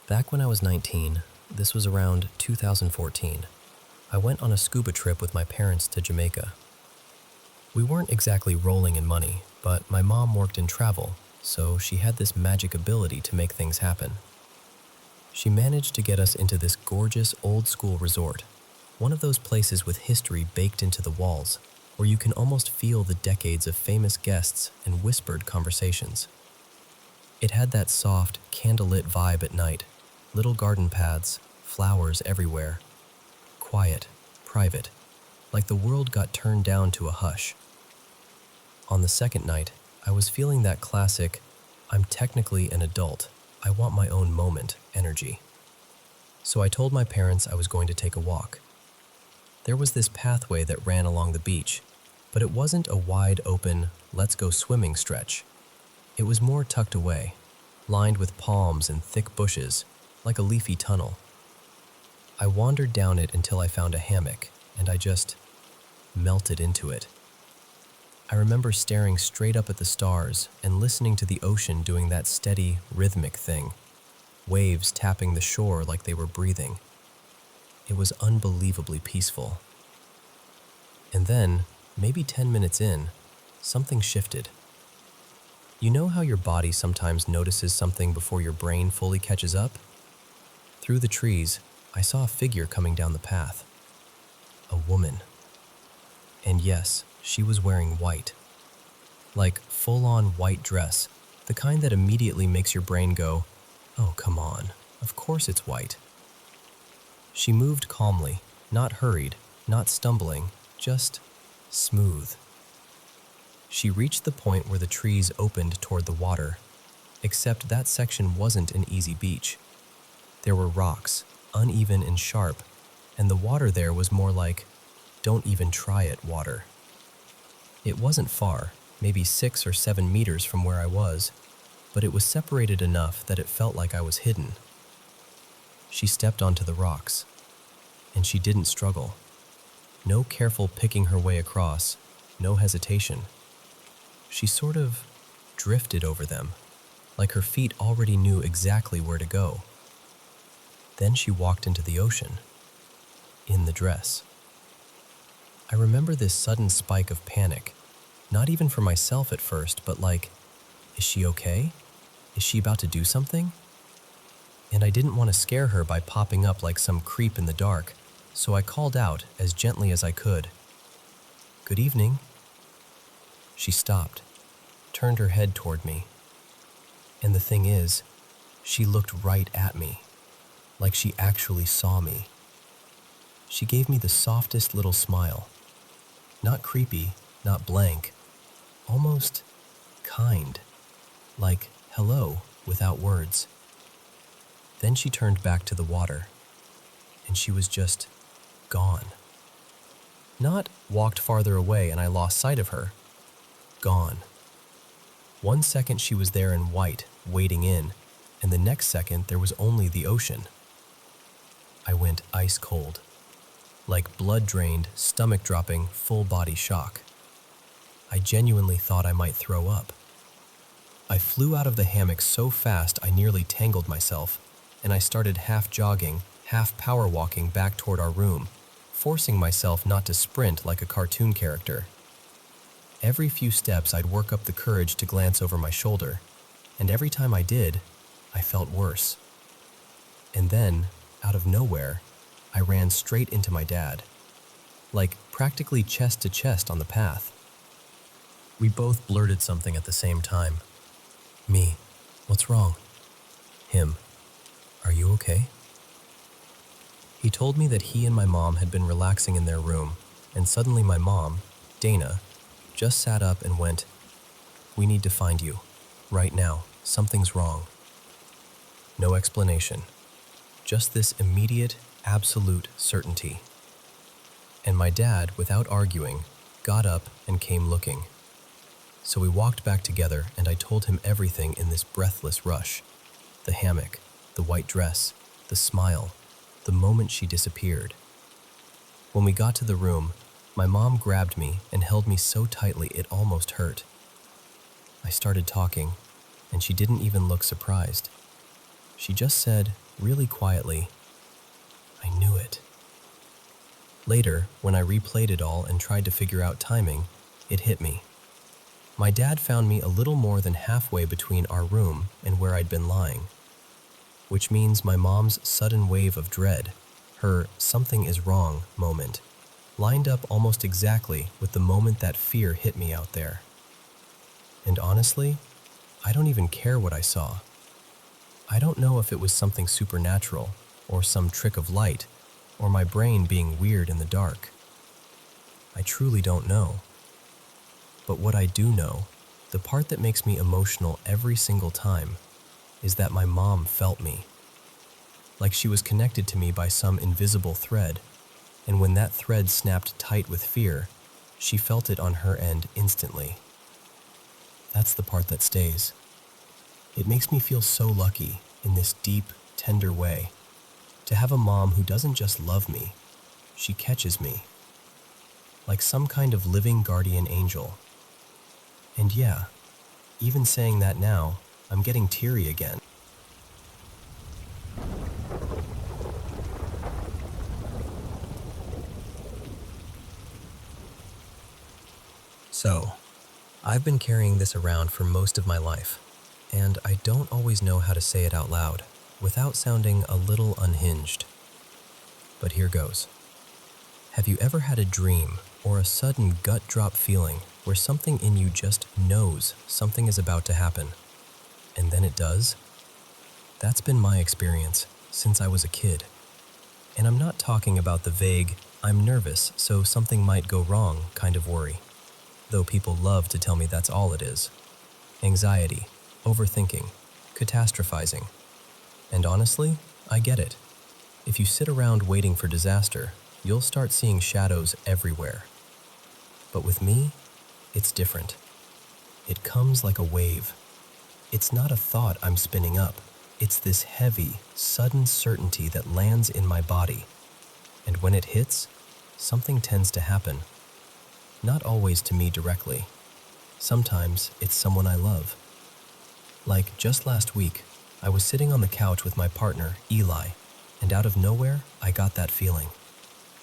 Back when I was 19, this was around 2014, I went on a scuba trip with my parents to Jamaica. We weren't exactly rolling in money, but my mom worked in travel, so she had this magic ability to make things happen. She managed to get us into this gorgeous old-school resort, one of those places with history baked into the walls, where you can almost feel the decades of famous guests and whispered conversations. It had that soft, candlelit vibe at night, little garden paths, flowers everywhere. Quiet, private, like the world got turned down to a hush. On the second night, I was feeling that classic, I'm technically an adult, I want my own moment energy. So I told my parents I was going to take a walk. There was this pathway that ran along the beach, but it wasn't a wide open, let's go swimming stretch. It was more tucked away, lined with palms and thick bushes, like a leafy tunnel. I wandered down it until I found a hammock, and I just melted into it. I remember staring straight up at the stars and listening to the ocean doing that steady, rhythmic thing, waves tapping the shore like they were breathing. It was unbelievably peaceful. And then, maybe 10 minutes in, something shifted. You know how your body sometimes notices something before your brain fully catches up? Through the trees, I saw a figure coming down the path. A woman. And yes, she was wearing white. Like full-on white dress, the kind that immediately makes your brain go, oh, come on, of course it's white. She moved calmly, not hurried, not stumbling, just smooth. She reached the point where the trees opened toward the water, except that section wasn't an easy beach. There were rocks, uneven and sharp, and the water there was more like, don't even try it water. It wasn't far, maybe 6 or 7 meters from where I was, but it was separated enough that it felt like I was hidden. She stepped onto the rocks, and she didn't struggle. No careful picking her way across, no hesitation. She sort of drifted over them, like her feet already knew exactly where to go. Then she walked into the ocean, in the dress. I remember this sudden spike of panic, not even for myself at first, but like, is she okay? Is she about to do something? And I didn't want to scare her by popping up like some creep in the dark, so I called out as gently as I could. Good evening. She stopped, turned her head toward me. And the thing is, she looked right at me, like she actually saw me. She gave me the softest little smile. Not creepy, not blank, almost kind, like hello without words. Then she turned back to the water, and she was just gone. Not walked farther away and I lost sight of her. Gone. 1 second she was there in white, wading in, and the next second there was only the ocean. I went ice cold, like blood-drained, stomach-dropping, full-body shock. I genuinely thought I might throw up. I flew out of the hammock so fast I nearly tangled myself, and I started half jogging, half power walking back toward our room, forcing myself not to sprint like a cartoon character. Every few steps I'd work up the courage to glance over my shoulder, and every time I did, I felt worse. And then, out of nowhere, I ran straight into my dad, like practically chest to chest on the path. We both blurted something at the same time. Me, what's wrong? Him, are you okay? He told me that he and my mom had been relaxing in their room, and suddenly my mom, Dana, just sat up and went, "We need to find you. Right now, something's wrong." No explanation. Just this immediate, absolute certainty. And my dad, without arguing, got up and came looking. So we walked back together and I told him everything in this breathless rush. The hammock, the white dress, the smile, the moment she disappeared. When we got to the room, My mom grabbed me and held me so tightly it almost hurt. I started talking, and she didn't even look surprised. She just said, really quietly, "I knew it." Later, when I replayed it all and tried to figure out timing, it hit me. My dad found me a little more than halfway between our room and where I'd been lying, which means my mom's sudden wave of dread, her "something is wrong" moment, lined up almost exactly with the moment that fear hit me out there. And honestly, I don't even care what I saw. I don't know if it was something supernatural, or some trick of light, or my brain being weird in the dark. I truly don't know. But what I do know, the part that makes me emotional every single time, is that my mom felt me. Like she was connected to me by some invisible thread, and when that thread snapped tight with fear, she felt it on her end instantly. That's the part that stays. It makes me feel so lucky, in this deep, tender way, to have a mom who doesn't just love me, she catches me. Like some kind of living guardian angel. And yeah, even saying that now, I'm getting teary again. So, I've been carrying this around for most of my life, and I don't always know how to say it out loud without sounding a little unhinged. But here goes. Have you ever had a dream or a sudden gut drop feeling where something in you just knows something is about to happen, and then it does? That's been my experience since I was a kid. And I'm not talking about the vague, "I'm nervous, so something might go wrong" kind of worry, though people love to tell me that's all it is. Anxiety, overthinking, catastrophizing. And honestly, I get it. If you sit around waiting for disaster, you'll start seeing shadows everywhere. But with me, it's different. It comes like a wave. It's not a thought I'm spinning up. It's this heavy, sudden certainty that lands in my body. And when it hits, something tends to happen. Not always to me directly. Sometimes it's someone I love. Like just last week, I was sitting on the couch with my partner, Eli, and out of nowhere, I got that feeling.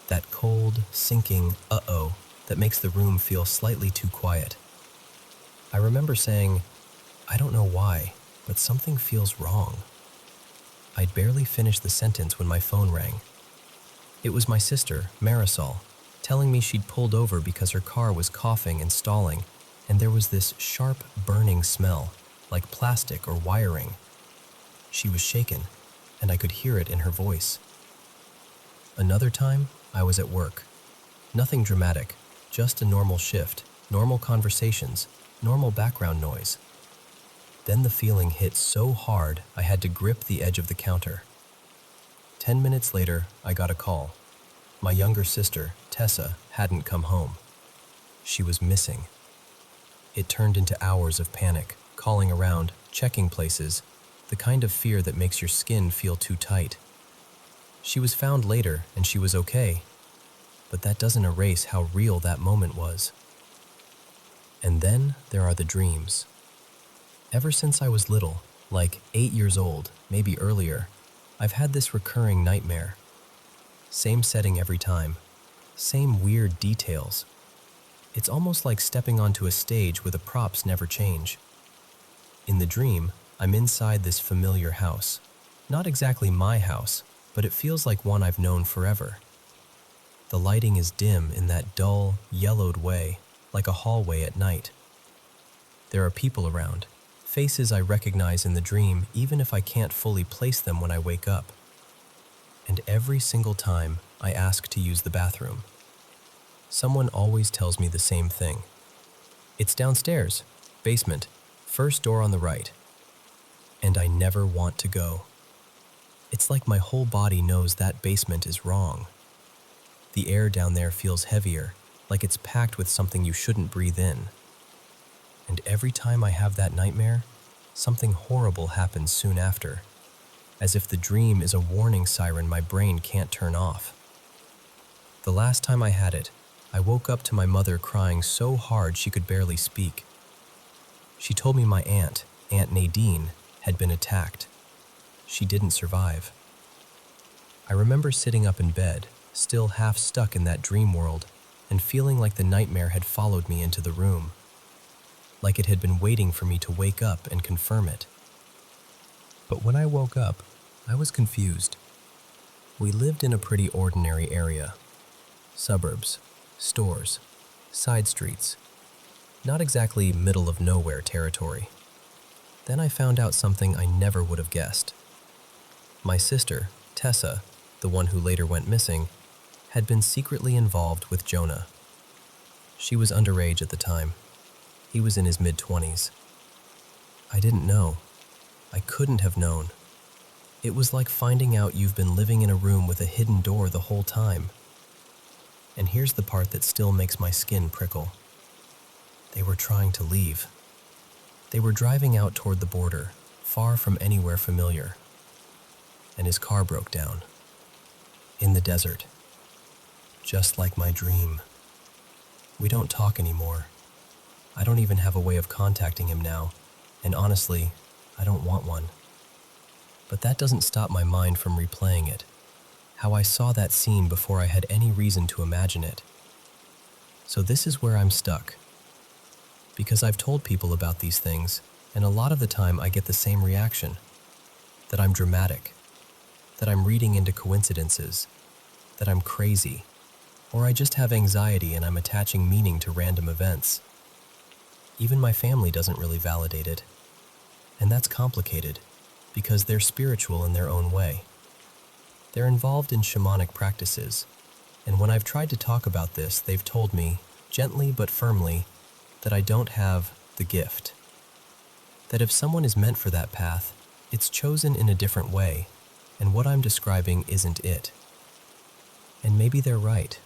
That cold, sinking uh-oh that makes the room feel slightly too quiet. I remember saying, "I don't know why, but something feels wrong." I'd barely finished the sentence when my phone rang. It was my sister, Marisol, telling me she'd pulled over because her car was coughing and stalling, and there was this sharp, burning smell, like plastic or wiring. She was shaken, and I could hear it in her voice. Another time, I was at work. Nothing dramatic, just a normal shift, normal conversations, normal background noise. Then the feeling hit so hard I had to grip the edge of the counter. 10 minutes later, I got a call. My younger sister, Tessa, hadn't come home. She was missing. It turned into hours of panic, calling around, checking places, the kind of fear that makes your skin feel too tight. She was found later, and she was okay, but that doesn't erase how real that moment was. And then there are the dreams. Ever since I was little, like 8 years old, maybe earlier, I've had this recurring nightmare. Same setting every time, same weird details. It's almost like stepping onto a stage where the props never change. In the dream, I'm inside this familiar house. Not exactly my house, but it feels like one I've known forever. The lighting is dim in that dull, yellowed way, like a hallway at night. There are people around, faces I recognize in the dream even if I can't fully place them when I wake up. And every single time I ask to use the bathroom, someone always tells me the same thing. "It's downstairs, basement, first door on the right." And I never want to go. It's like my whole body knows that basement is wrong. The air down there feels heavier, like it's packed with something you shouldn't breathe in. And every time I have that nightmare, something horrible happens soon after, as if the dream is a warning siren my brain can't turn off. The last time I had it, I woke up to my mother crying so hard she could barely speak. She told me my aunt, Aunt Nadine, had been attacked. She didn't survive. I remember sitting up in bed, still half stuck in that dream world, and feeling like the nightmare had followed me into the room, like it had been waiting for me to wake up and confirm it. But when I woke up, I was confused. We lived in a pretty ordinary area. Suburbs, stores, side streets. Not exactly middle of nowhere territory. Then I found out something I never would have guessed. My sister, Tessa, the one who later went missing, had been secretly involved with Jonah. She was underage at the time. He was in his mid-20s. I didn't know. I couldn't have known. It was like finding out you've been living in a room with a hidden door the whole time. And here's the part that still makes my skin prickle. They were trying to leave. They were driving out toward the border, far from anywhere familiar. And his car broke down. In the desert. Just like my dream. We don't talk anymore. I don't even have a way of contacting him now, and honestly, I don't want one. But that doesn't stop my mind from replaying it. How I saw that scene before I had any reason to imagine it. So this is where I'm stuck. Because I've told people about these things, and a lot of the time I get the same reaction. That I'm dramatic. That I'm reading into coincidences. That I'm crazy. Or I just have anxiety and I'm attaching meaning to random events. Even my family doesn't really validate it. And that's complicated, because they're spiritual in their own way. They're involved in shamanic practices, and when I've tried to talk about this, they've told me, gently but firmly, that I don't have the gift. That if someone is meant for that path, it's chosen in a different way, and what I'm describing isn't it. And maybe they're right.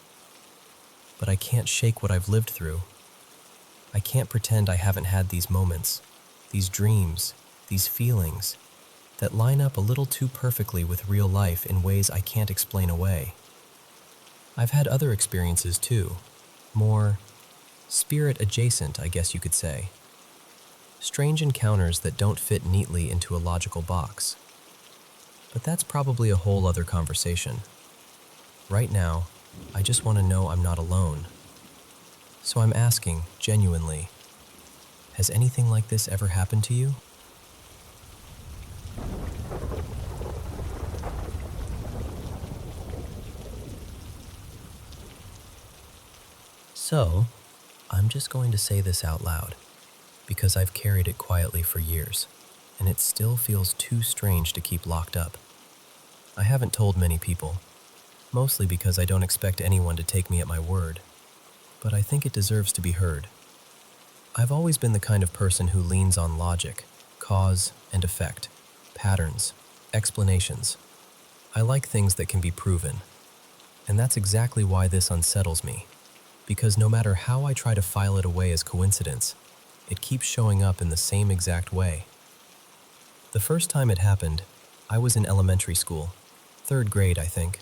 But I can't shake what I've lived through. I can't pretend I haven't had these moments, these dreams, these feelings, that line up a little too perfectly with real life in ways I can't explain away. I've had other experiences too, more spirit adjacent, I guess you could say. Strange encounters that don't fit neatly into a logical box. But that's probably a whole other conversation. Right now, I just want to know I'm not alone. So I'm asking, genuinely, has anything like this ever happened to you? So, I'm just going to say this out loud, because I've carried it quietly for years, and it still feels too strange to keep locked up. I haven't told many people, mostly because I don't expect anyone to take me at my word, but I think it deserves to be heard. I've always been the kind of person who leans on logic, cause and effect, patterns, explanations. I like things that can be proven, and that's exactly why this unsettles me, because no matter how I try to file it away as coincidence, it keeps showing up in the same exact way. The first time it happened, I was in elementary school, 3rd grade, I think.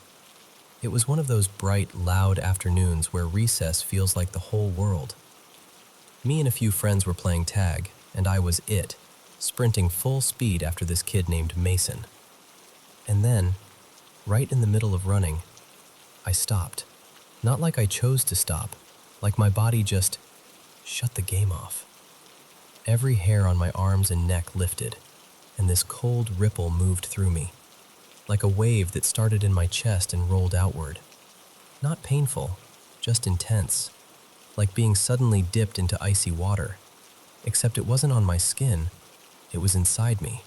It was one of those bright, loud afternoons where recess feels like the whole world. Me and a few friends were playing tag, and I was it, sprinting full speed after this kid named Mason. And then, right in the middle of running, I stopped. Not like I chose to stop, like my body just shut the game off. Every hair on my arms and neck lifted, and this cold ripple moved through me, like a wave that started in my chest and rolled outward. Not painful, just intense, like being suddenly dipped into icy water, except it wasn't on my skin, it was inside me.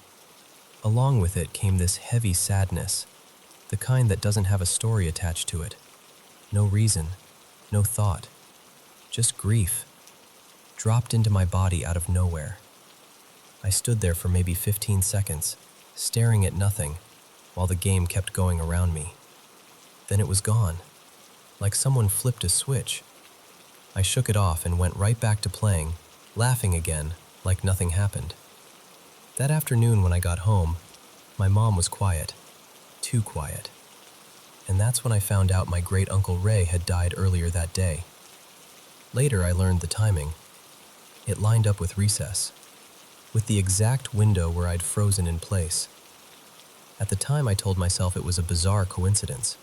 Along with it came this heavy sadness, the kind that doesn't have a story attached to it. No reason, no thought, just grief, dropped into my body out of nowhere. I stood there for maybe 15 seconds, staring at nothing, while the game kept going around me. Then it was gone, like someone flipped a switch. I shook it off and went right back to playing, laughing again, like nothing happened. That afternoon when I got home, my mom was quiet, too quiet. And that's when I found out my great-uncle Ray had died earlier that day. Later, I learned the timing. It lined up with recess, with the exact window where I'd frozen in place. At the time, I told myself it was a bizarre coincidence.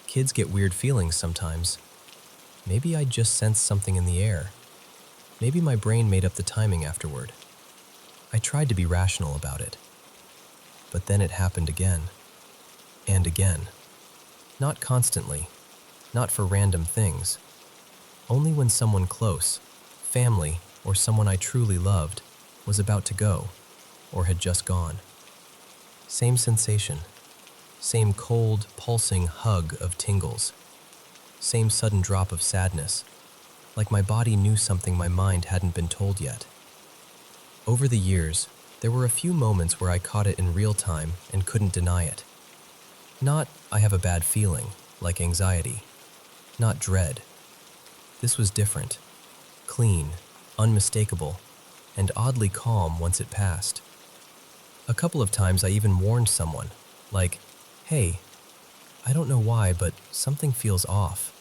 Kids get weird feelings sometimes. Maybe I'd just sensed something in the air. Maybe my brain made up the timing afterward. I tried to be rational about it. But then it happened again. And again. Not constantly. Not for random things. Only when someone close, family, or someone I truly loved, was about to go, or had just gone. Same sensation. Same cold, pulsing hug of tingles. Same sudden drop of sadness. Like my body knew something my mind hadn't been told yet. Over the years, there were a few moments where I caught it in real time and couldn't deny it. Not, I have a bad feeling, like anxiety. Not dread. This was different. Clean, unmistakable, and oddly calm once it passed. A couple of times I even warned someone, like, hey, I don't know why, but something feels off.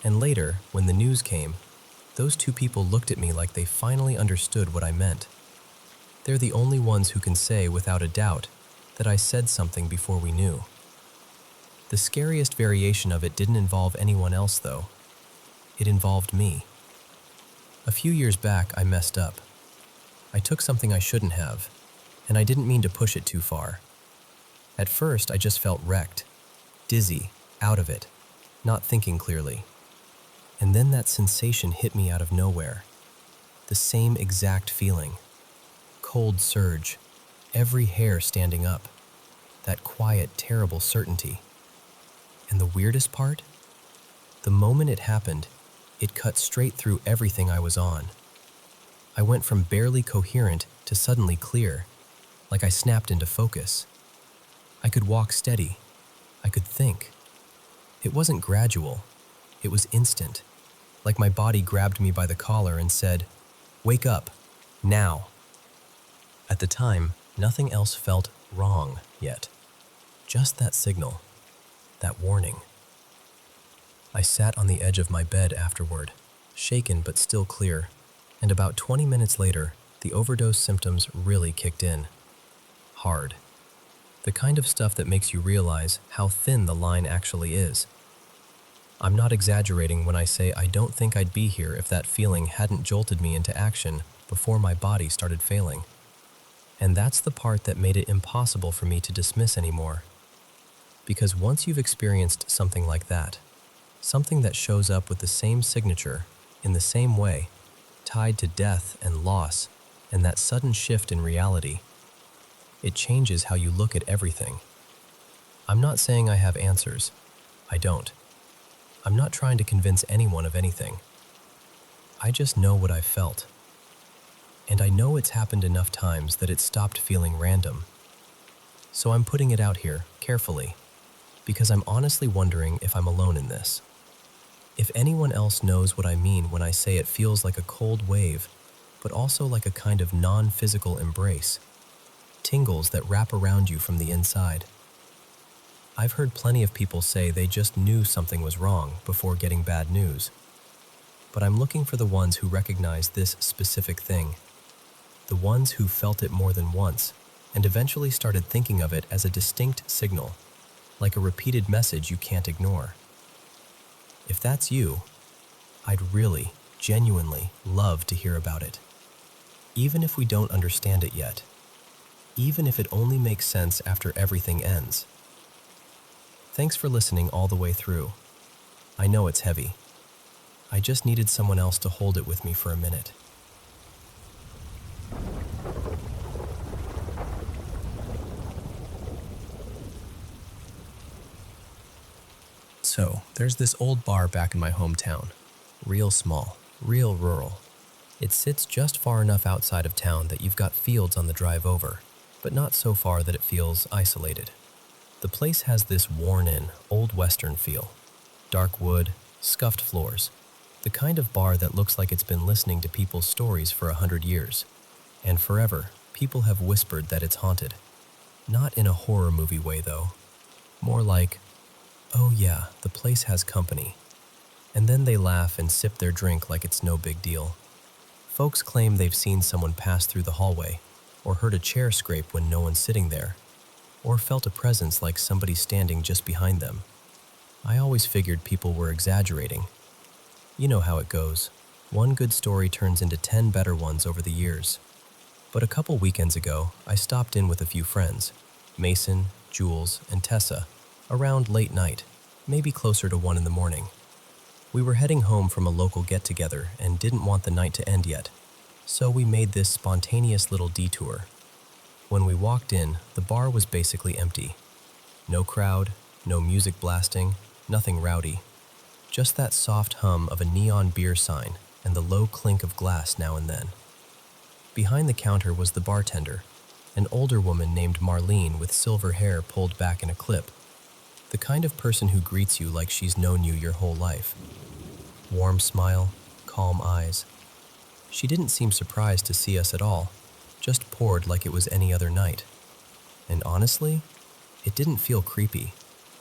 And later, when the news came, those two people looked at me like they finally understood what I meant. They're the only ones who can say without a doubt that I said something before we knew. The scariest variation of it didn't involve anyone else, though. It involved me. A few years back, I messed up. I took something I shouldn't have, and I didn't mean to push it too far. At first, I just felt wrecked, dizzy, out of it, not thinking clearly. And then that sensation hit me out of nowhere. The same exact feeling. Cold surge, every hair standing up. That quiet, terrible certainty. And the weirdest part? The moment it happened, it cut straight through everything I was on. I went from barely coherent to suddenly clear, like I snapped into focus. I could walk steady. I could think. It wasn't gradual. It was instant, like my body grabbed me by the collar and said, "Wake up, now." At the time, nothing else felt wrong yet. Just that signal, that warning. I sat on the edge of my bed afterward, shaken but still clear, and about 20 minutes later, the overdose symptoms really kicked in. Hard. The kind of stuff that makes you realize how thin the line actually is. I'm not exaggerating when I say I don't think I'd be here if that feeling hadn't jolted me into action before my body started failing. And that's the part that made it impossible for me to dismiss anymore. Because once you've experienced something like that, something that shows up with the same signature, in the same way, tied to death and loss, and that sudden shift in reality, it changes how you look at everything. I'm not saying I have answers. I don't. I'm not trying to convince anyone of anything. I just know what I've felt. And I know it's happened enough times that it stopped feeling random. So I'm putting it out here, carefully, because I'm honestly wondering if I'm alone in this. If anyone else knows what I mean when I say it feels like a cold wave, but also like a kind of non-physical embrace. Tingles that wrap around you from the inside. I've heard plenty of people say they just knew something was wrong before getting bad news. But I'm looking for the ones who recognize this specific thing. The ones who felt it more than once, and eventually started thinking of it as a distinct signal, like a repeated message you can't ignore. If that's you, I'd really, genuinely love to hear about it. Even if we don't understand it yet. Even if it only makes sense after everything ends. Thanks for listening all the way through. I know it's heavy. I just needed someone else to hold it with me for a minute. So, there's this old bar back in my hometown. Real small, real rural. It sits just far enough outside of town that you've got fields on the drive over, but not so far that it feels isolated. The place has this worn-in, old western feel. Dark wood, scuffed floors. The kind of bar that looks like it's been listening to people's stories for 100 years. And forever, people have whispered that it's haunted. Not in a horror movie way, though. More like, oh yeah, the place has company. And then they laugh and sip their drink like it's no big deal. Folks claim they've seen someone pass through the hallway, or heard a chair scrape when no one's sitting there, or felt a presence like somebody standing just behind them. I always figured people were exaggerating. You know how it goes. One good story turns into 10 better ones over the years. But a couple weekends ago, I stopped in with a few friends, Mason, Jules, and Tessa, around late night, maybe closer to 1 in the morning. We were heading home from a local get-together and didn't want the night to end yet, so we made this spontaneous little detour. When we walked in, the bar was basically empty. No crowd, no music blasting, nothing rowdy. Just that soft hum of a neon beer sign and the low clink of glass now and then. Behind the counter was the bartender, an older woman named Marlene with silver hair pulled back in a clip. The kind of person who greets you like she's known you your whole life. Warm smile, calm eyes. She didn't seem surprised to see us at all, just poured like it was any other night. And honestly, it didn't feel creepy.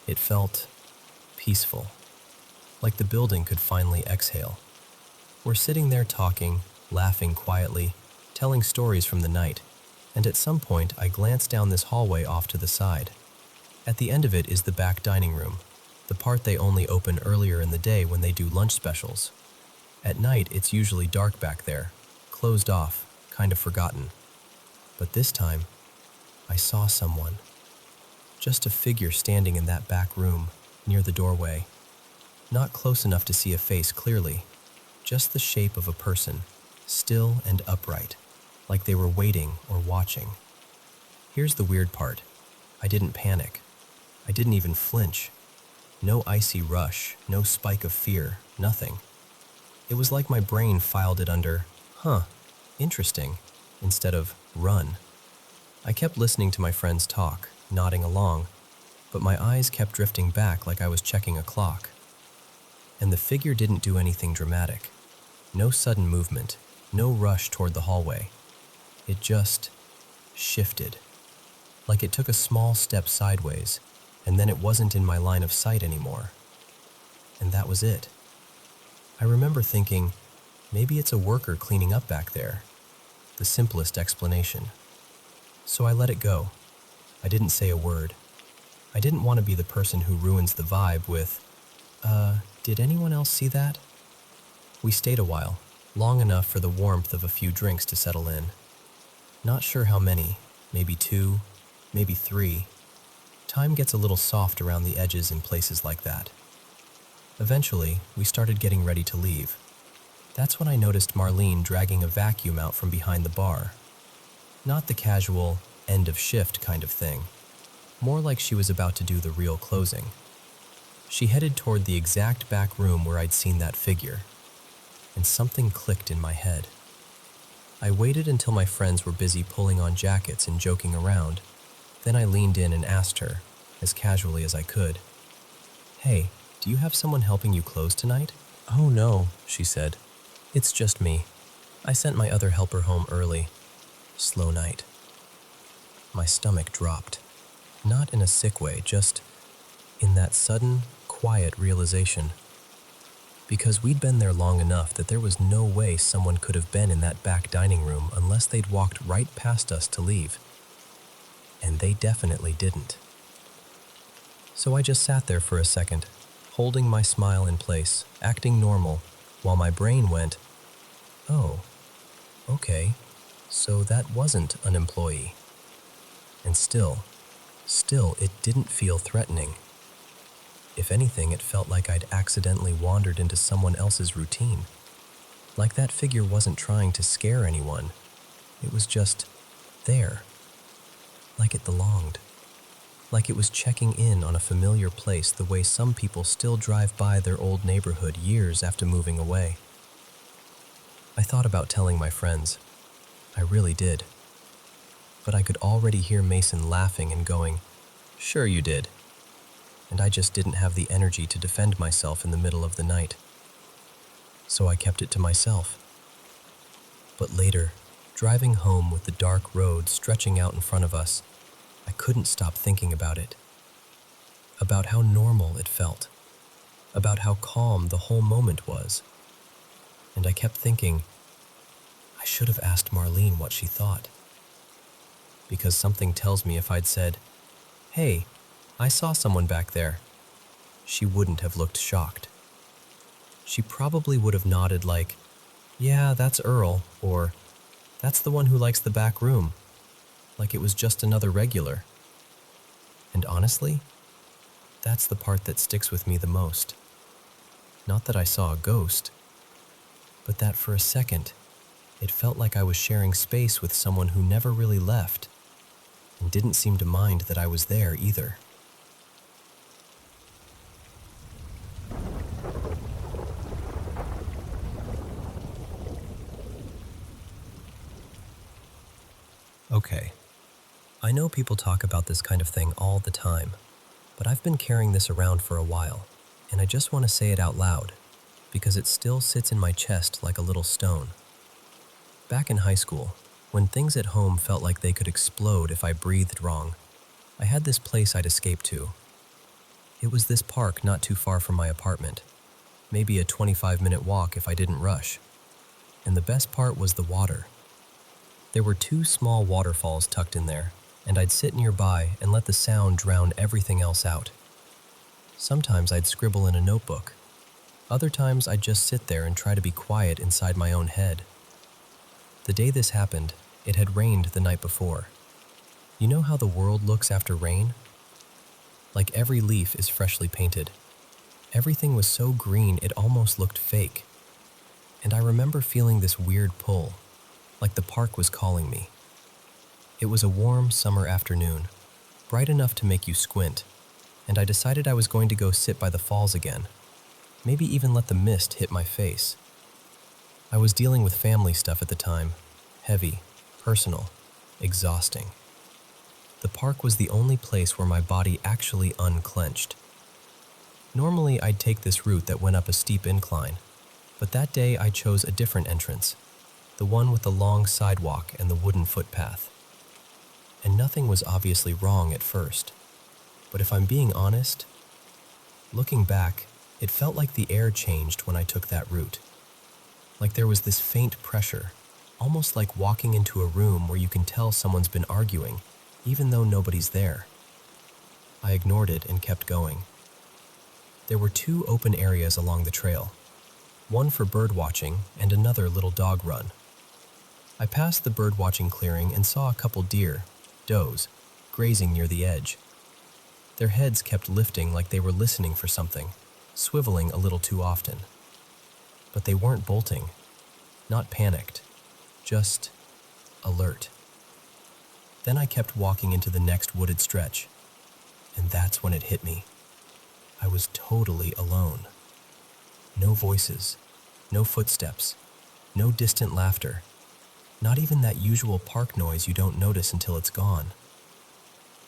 It felt peaceful, like the building could finally exhale. We're sitting there talking, laughing quietly, telling stories from the night, and at some point I glance down this hallway off to the side. At the end of it is the back dining room, the part they only open earlier in the day when they do lunch specials. At night, it's usually dark back there, closed off, kind of forgotten. But this time, I saw someone. Just a figure standing in that back room, near the doorway. Not close enough to see a face clearly, just the shape of a person, still and upright, like they were waiting or watching. Here's the weird part. I didn't panic. I didn't even flinch. No icy rush, no spike of fear, nothing. It was like my brain filed it under, interesting, instead of run. I kept listening to my friends talk, nodding along, but my eyes kept drifting back like I was checking a clock. And the figure didn't do anything dramatic. No sudden movement, no rush toward the hallway. It just shifted. Like it took a small step sideways, and then it wasn't in my line of sight anymore. And that was it. I remember thinking, maybe it's a worker cleaning up back there. The simplest explanation. So I let it go. I didn't say a word. I didn't want to be the person who ruins the vibe with, did anyone else see that? We stayed a while, long enough for the warmth of a few drinks to settle in. Not sure how many, maybe 2, maybe 3. Time gets a little soft around the edges in places like that. Eventually, we started getting ready to leave. That's when I noticed Marlene dragging a vacuum out from behind the bar. Not the casual, end of shift kind of thing. More like she was about to do the real closing. She headed toward the exact back room where I'd seen that figure. And something clicked in my head. I waited until my friends were busy pulling on jackets and joking around. Then I leaned in and asked her, as casually as I could, "Hey, do you have someone helping you close tonight?" "Oh no," she said. "It's just me. I sent my other helper home early. Slow night." My stomach dropped. Not in a sick way, just in that sudden, quiet realization. Because we'd been there long enough that there was no way someone could have been in that back dining room unless they'd walked right past us to leave. And they definitely didn't. So I just sat there for a second, holding my smile in place, acting normal, while my brain went, "Oh, okay, so that wasn't an employee." And still, it didn't feel threatening. If anything, it felt like I'd accidentally wandered into someone else's routine. Like that figure wasn't trying to scare anyone. It was just there. Like it belonged. Like it was checking in on a familiar place the way some people still drive by their old neighborhood years after moving away. I thought about telling my friends. I really did. But I could already hear Mason laughing and going, "Sure you did." And I just didn't have the energy to defend myself in the middle of the night. So I kept it to myself. But later, driving home with the dark road stretching out in front of us, I couldn't stop thinking about it. About how normal it felt. about how calm the whole moment was. And I kept thinking, I should have asked Marlene what she thought. Because something tells me if I'd said, "Hey, I saw someone back there," she wouldn't have looked shocked. She probably would have nodded like, "Yeah, that's Earl," or "That's the one who likes the back room," like it was just another regular. And honestly, that's the part that sticks with me the most. Not that I saw a ghost, but that for a second, it felt like I was sharing space with someone who never really left and didn't seem to mind that I was there either. Okay, I know people talk about this kind of thing all the time, but I've been carrying this around for a while, and I just want to say it out loud, because it still sits in my chest like a little stone. Back in high school, when things at home felt like they could explode if I breathed wrong, I had this place I'd escape to. It was this park not too far from my apartment, maybe a 25-minute walk if I didn't rush. And the best part was the water. There were 2 small waterfalls tucked in there, and I'd sit nearby and let the sound drown everything else out. Sometimes I'd scribble in a notebook. Other times I'd just sit there and try to be quiet inside my own head. The day this happened, it had rained the night before. You know how the world looks after rain? Like every leaf is freshly painted. Everything was so green it almost looked fake. And I remember feeling this weird pull, like the park was calling me. It was a warm summer afternoon, bright enough to make you squint, and I decided I was going to go sit by the falls again, maybe even let the mist hit my face. I was dealing with family stuff at the time, heavy, personal, exhausting. The park was the only place where my body actually unclenched. Normally I'd take this route that went up a steep incline, but that day I chose a different entrance, the one with the long sidewalk and the wooden footpath. And nothing was obviously wrong at first. But if I'm being honest, looking back, it felt like the air changed when I took that route. Like there was this faint pressure, almost like walking into a room where you can tell someone's been arguing, even though nobody's there. I ignored it and kept going. There were 2 open areas along the trail, one for bird watching and another little dog run. I passed the bird watching clearing and saw a couple deer, does, grazing near the edge. Their heads kept lifting like they were listening for something, swiveling a little too often. But they weren't bolting, not panicked, just alert. Then I kept walking into the next wooded stretch, and that's when it hit me. I was totally alone. No voices, no footsteps, no distant laughter, not even that usual park noise you don't notice until it's gone.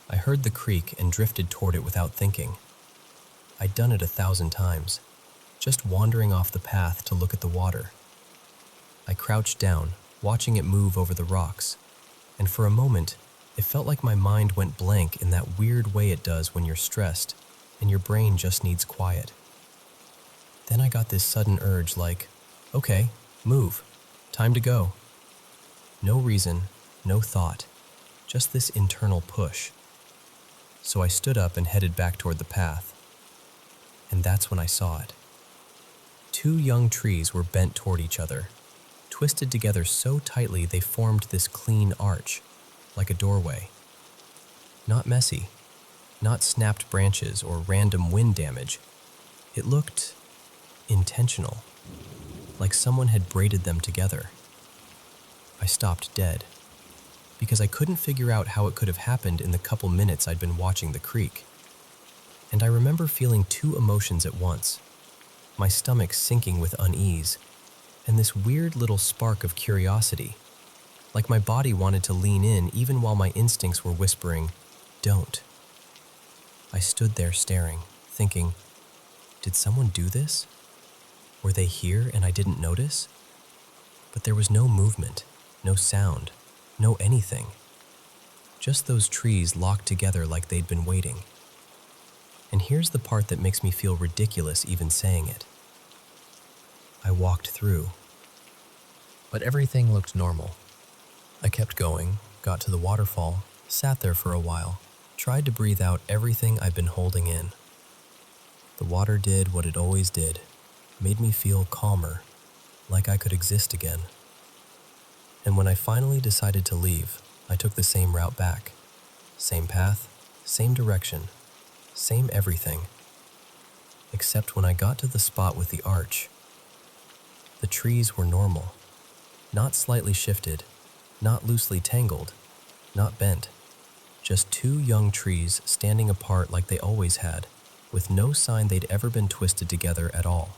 I heard the creek and drifted toward it without thinking. I'd done it 1,000 times, just wandering off the path to look at the water. I crouched down, watching it move over the rocks, and for a moment, it felt like my mind went blank in that weird way it does when you're stressed and your brain just needs quiet. Then I got this sudden urge like, okay, move, time to go. No reason, no thought, just this internal push. So I stood up and headed back toward the path. And that's when I saw it. 2 young trees were bent toward each other, twisted together so tightly they formed this clean arch, like a doorway. Not messy, not snapped branches or random wind damage. It looked intentional, like someone had braided them together. I stopped dead, because I couldn't figure out how it could have happened in the couple minutes I'd been watching the creek. And I remember feeling 2 emotions at once, my stomach sinking with unease, and this weird little spark of curiosity, like my body wanted to lean in even while my instincts were whispering, "Don't." I stood there staring, thinking, did someone do this? Were they here and I didn't notice? But there was no movement, no sound, no anything. Just those trees locked together like they'd been waiting. And here's the part that makes me feel ridiculous even saying it. I walked through, but everything looked normal. I kept going, got to the waterfall, sat there for a while, tried to breathe out everything I'd been holding in. The water did what it always did, made me feel calmer, like I could exist again. And when I finally decided to leave, I took the same route back. Same path, same direction, same everything. Except when I got to the spot with the arch, the trees were normal, not slightly shifted, not loosely tangled, not bent. Just two young trees standing apart like they always had, with no sign they'd ever been twisted together at all.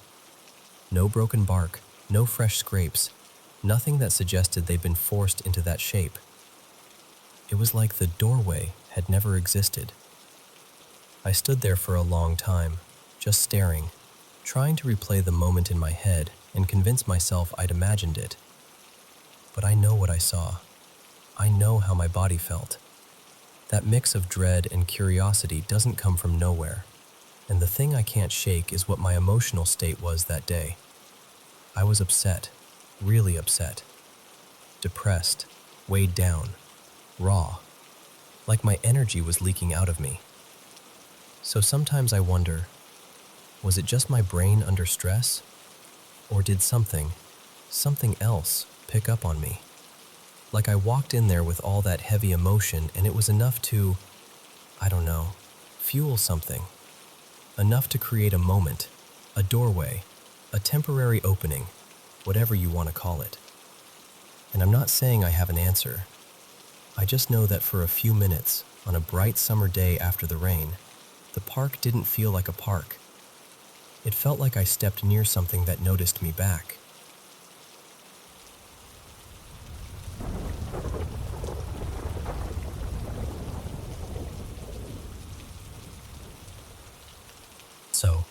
No broken bark, no fresh scrapes, nothing that suggested they'd been forced into that shape. It was like the doorway had never existed. I stood there for a long time, just staring, trying to replay the moment in my head and convince myself I'd imagined it. But I know what I saw. I know how my body felt. That mix of dread and curiosity doesn't come from nowhere, and the thing I can't shake is what my emotional state was that day. I was upset, really upset, depressed, weighed down, raw, like my energy was leaking out of me. So sometimes I wonder, was it just my brain under stress? Or did something else pick up on me? Like I walked in there with all that heavy emotion and it was enough to, I don't know, fuel something. Enough to create a moment, a doorway, a temporary opening, whatever you want to call it. And I'm not saying I have an answer. I just know that for a few minutes, on a bright summer day after the rain, the park didn't feel like a park. It felt like I stepped near something that noticed me back. So,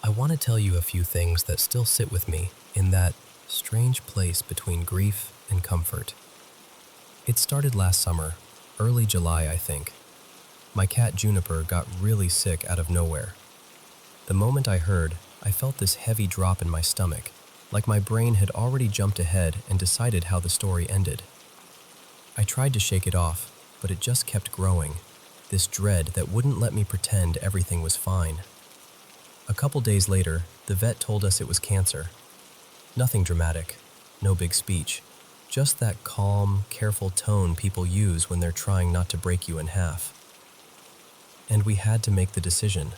I want to tell you a few things that still sit with me in that strange place between grief and comfort. It started last summer, early July, I think. My cat Juniper got really sick out of nowhere. The moment I heard, I felt this heavy drop in my stomach, like my brain had already jumped ahead and decided how the story ended. I tried to shake it off, but it just kept growing, this dread that wouldn't let me pretend everything was fine. A couple days later, the vet told us it was cancer. Nothing dramatic, no big speech, just that calm, careful tone people use when they're trying not to break you in half. And we had to make the decision.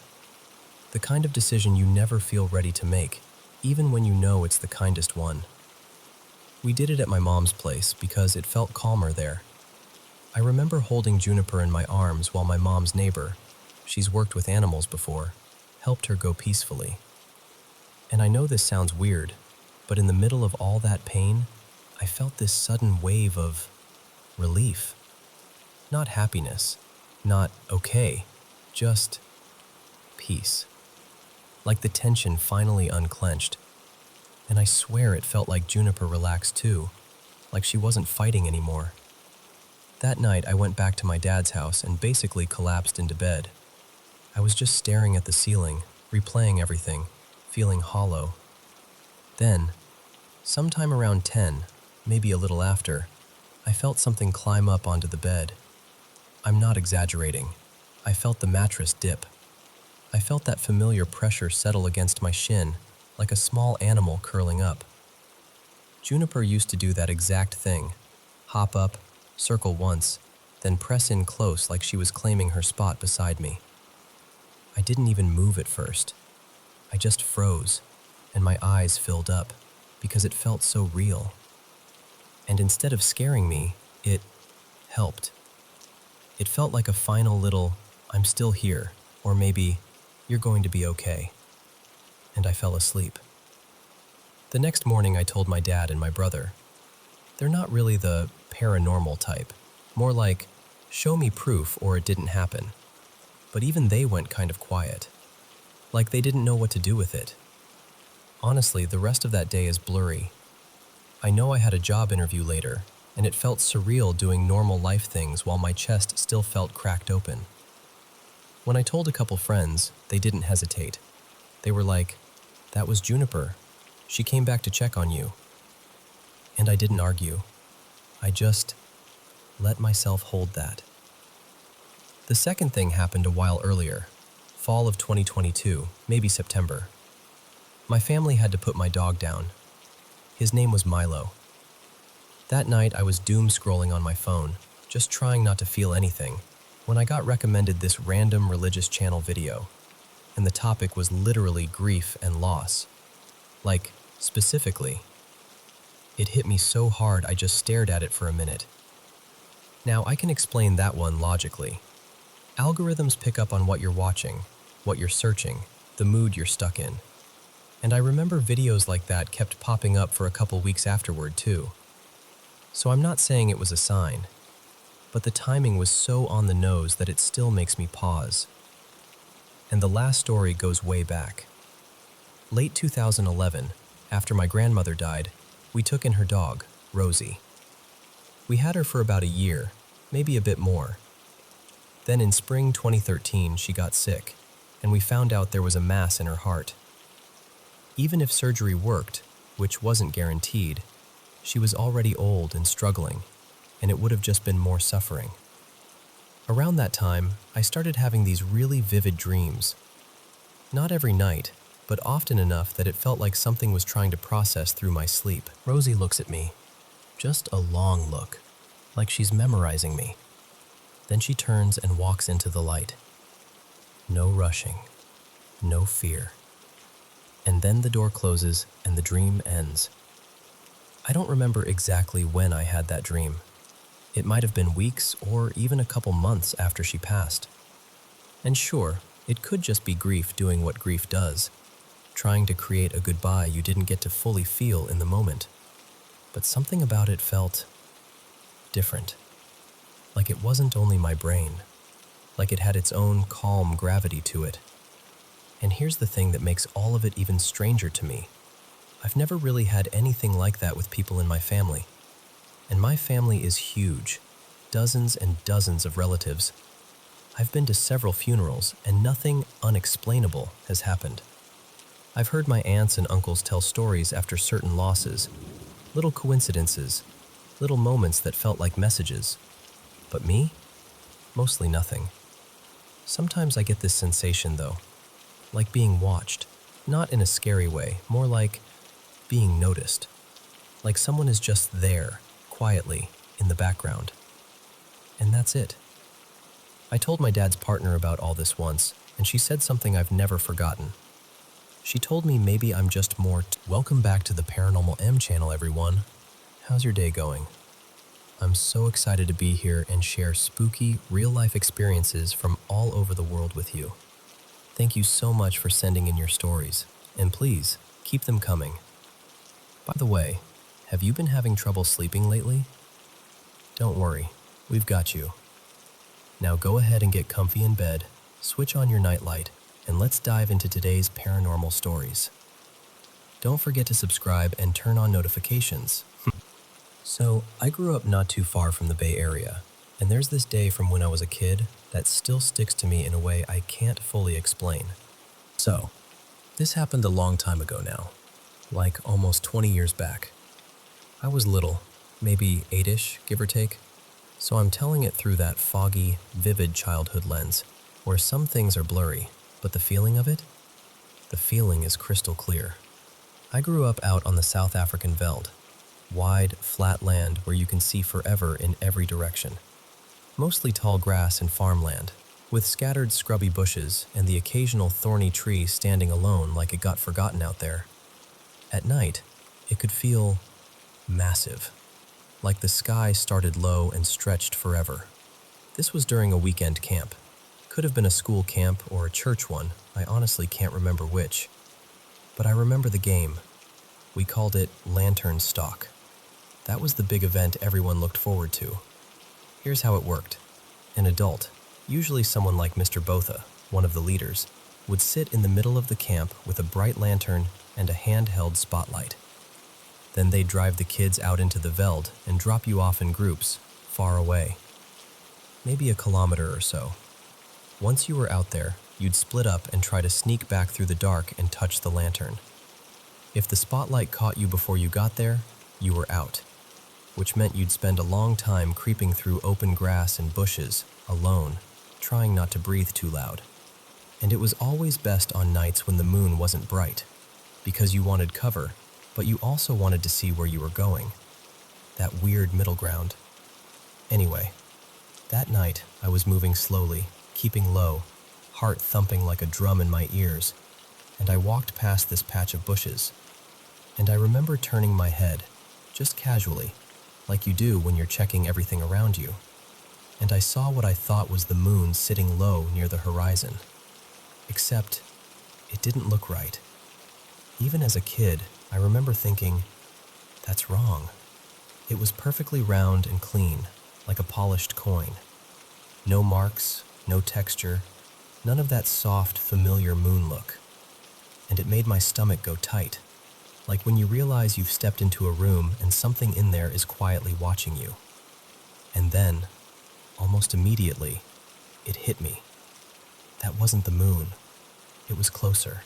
The kind of decision you never feel ready to make, even when you know it's the kindest one. We did it at my mom's place because it felt calmer there. I remember holding Juniper in my arms while my mom's neighbor, she's worked with animals before, helped her go peacefully. And I know this sounds weird, but in the middle of all that pain, I felt this sudden wave of relief. Not happiness, not okay, just peace. Like the tension finally unclenched. And I swear it felt like Juniper relaxed too, like she wasn't fighting anymore. That night I went back to my dad's house and basically collapsed into bed. I was just staring at the ceiling, replaying everything, feeling hollow. Then, sometime around 10, maybe a little after, I felt something climb up onto the bed. I'm not exaggerating. I felt the mattress dip. I felt that familiar pressure settle against my shin, like a small animal curling up. Juniper used to do that exact thing. Hop up, circle once, then press in close like she was claiming her spot beside me. I didn't even move at first. I just froze, and my eyes filled up, because it felt so real. And instead of scaring me, it helped. It felt like a final little, I'm still here, or maybe, you're going to be okay. And I fell asleep. The next morning I told my dad and my brother. They're not really the paranormal type, more like, show me proof or it didn't happen. But even they went kind of quiet, like they didn't know what to do with it. Honestly, the rest of that day is blurry. I know I had a job interview later, and it felt surreal doing normal life things while my chest still felt cracked open. When I told a couple friends, they didn't hesitate. They were like, "That was Juniper. She came back to check on you." And I didn't argue. I just let myself hold that. The second thing happened a while earlier, fall of 2022, maybe September. My family had to put my dog down. His name was Milo. That night I was doom scrolling on my phone, just trying not to feel anything, when I got recommended this random religious channel video, and the topic was literally grief and loss. Like, specifically. It hit me so hard I just stared at it for a minute. Now I can explain that one logically. Algorithms pick up on what you're watching, what you're searching, the mood you're stuck in. And I remember videos like that kept popping up for a couple weeks afterward too. So I'm not saying it was a sign, but the timing was so on the nose that it still makes me pause. And the last story goes way back. Late 2011, after my grandmother died, we took in her dog, Rosie. We had her for about a year, maybe a bit more. Then in spring 2013, she got sick, and we found out there was a mass in her heart. Even if surgery worked, which wasn't guaranteed, she was already old and struggling, and it would have just been more suffering. Around that time, I started having these really vivid dreams. Not every night, but often enough that it felt like something was trying to process through my sleep. Rosie looks at me. Just a long look, like she's memorizing me. Then she turns and walks into the light. No rushing, no fear. And then the door closes and the dream ends. I don't remember exactly when I had that dream. It might have been weeks or even a couple months after she passed. And sure, it could just be grief doing what grief does, trying to create a goodbye you didn't get to fully feel in the moment. But something about it felt different. Like it wasn't only my brain, like it had its own calm gravity to it. And here's the thing that makes all of it even stranger to me. I've never really had anything like that with people in my family. And my family is huge, dozens and dozens of relatives. I've been to several funerals and nothing unexplainable has happened. I've heard my aunts and uncles tell stories after certain losses, little coincidences, little moments that felt like messages. But me? Mostly nothing. Sometimes I get this sensation though, like being watched, not in a scary way, more like being noticed. Like someone is just there, quietly, in the background. And that's it. I told my dad's partner about all this once, and she said something I've never forgotten. She told me maybe I'm just more Welcome back to the Paranormal M channel, everyone. How's your day going? I'm so excited to be here and share spooky, real-life experiences from all over the world with you. Thank you so much for sending in your stories, and please, keep them coming. By the way, have you been having trouble sleeping lately? Don't worry, we've got you. Now go ahead and get comfy in bed, switch on your nightlight, and let's dive into today's paranormal stories. Don't forget to subscribe and turn on notifications. So, I grew up not too far from the Bay Area, and there's this day from when I was a kid that still sticks to me in a way I can't fully explain. So, this happened a long time ago now, like almost 20 years back. I was little, maybe 8-ish, give or take, so I'm telling it through that foggy, vivid childhood lens, where some things are blurry, but the feeling of it? The feeling is crystal clear. I grew up out on the South African veld, wide, flat land where you can see forever in every direction. Mostly tall grass and farmland, with scattered scrubby bushes and the occasional thorny tree standing alone like it got forgotten out there. At night, it could feel massive, like the sky started low and stretched forever. This was during a weekend camp. Could have been a school camp or a church one, I honestly can't remember which. But I remember the game. We called it Lantern Stalk. That was the big event everyone looked forward to. Here's how it worked. An adult, usually someone like Mr. Botha, one of the leaders, would sit in the middle of the camp with a bright lantern and a handheld spotlight. Then they'd drive the kids out into the veld and drop you off in groups, far away. Maybe a kilometer or so. Once you were out there, you'd split up and try to sneak back through the dark and touch the lantern. If the spotlight caught you before you got there, you were out, which meant you'd spend a long time creeping through open grass and bushes, alone, trying not to breathe too loud. And it was always best on nights when the moon wasn't bright, because you wanted cover, but you also wanted to see where you were going. That weird middle ground. Anyway, that night I was moving slowly, keeping low, heart thumping like a drum in my ears, and I walked past this patch of bushes. And I remember turning my head, just casually, like you do when you're checking everything around you. And I saw what I thought was the moon sitting low near the horizon. Except, it didn't look right. Even as a kid, I remember thinking, that's wrong. It was perfectly round and clean, like a polished coin. No marks, no texture, none of that soft, familiar moon look. And it made my stomach go tight, like when you realize you've stepped into a room and something in there is quietly watching you. And then, almost immediately, it hit me. That wasn't the moon. It was closer.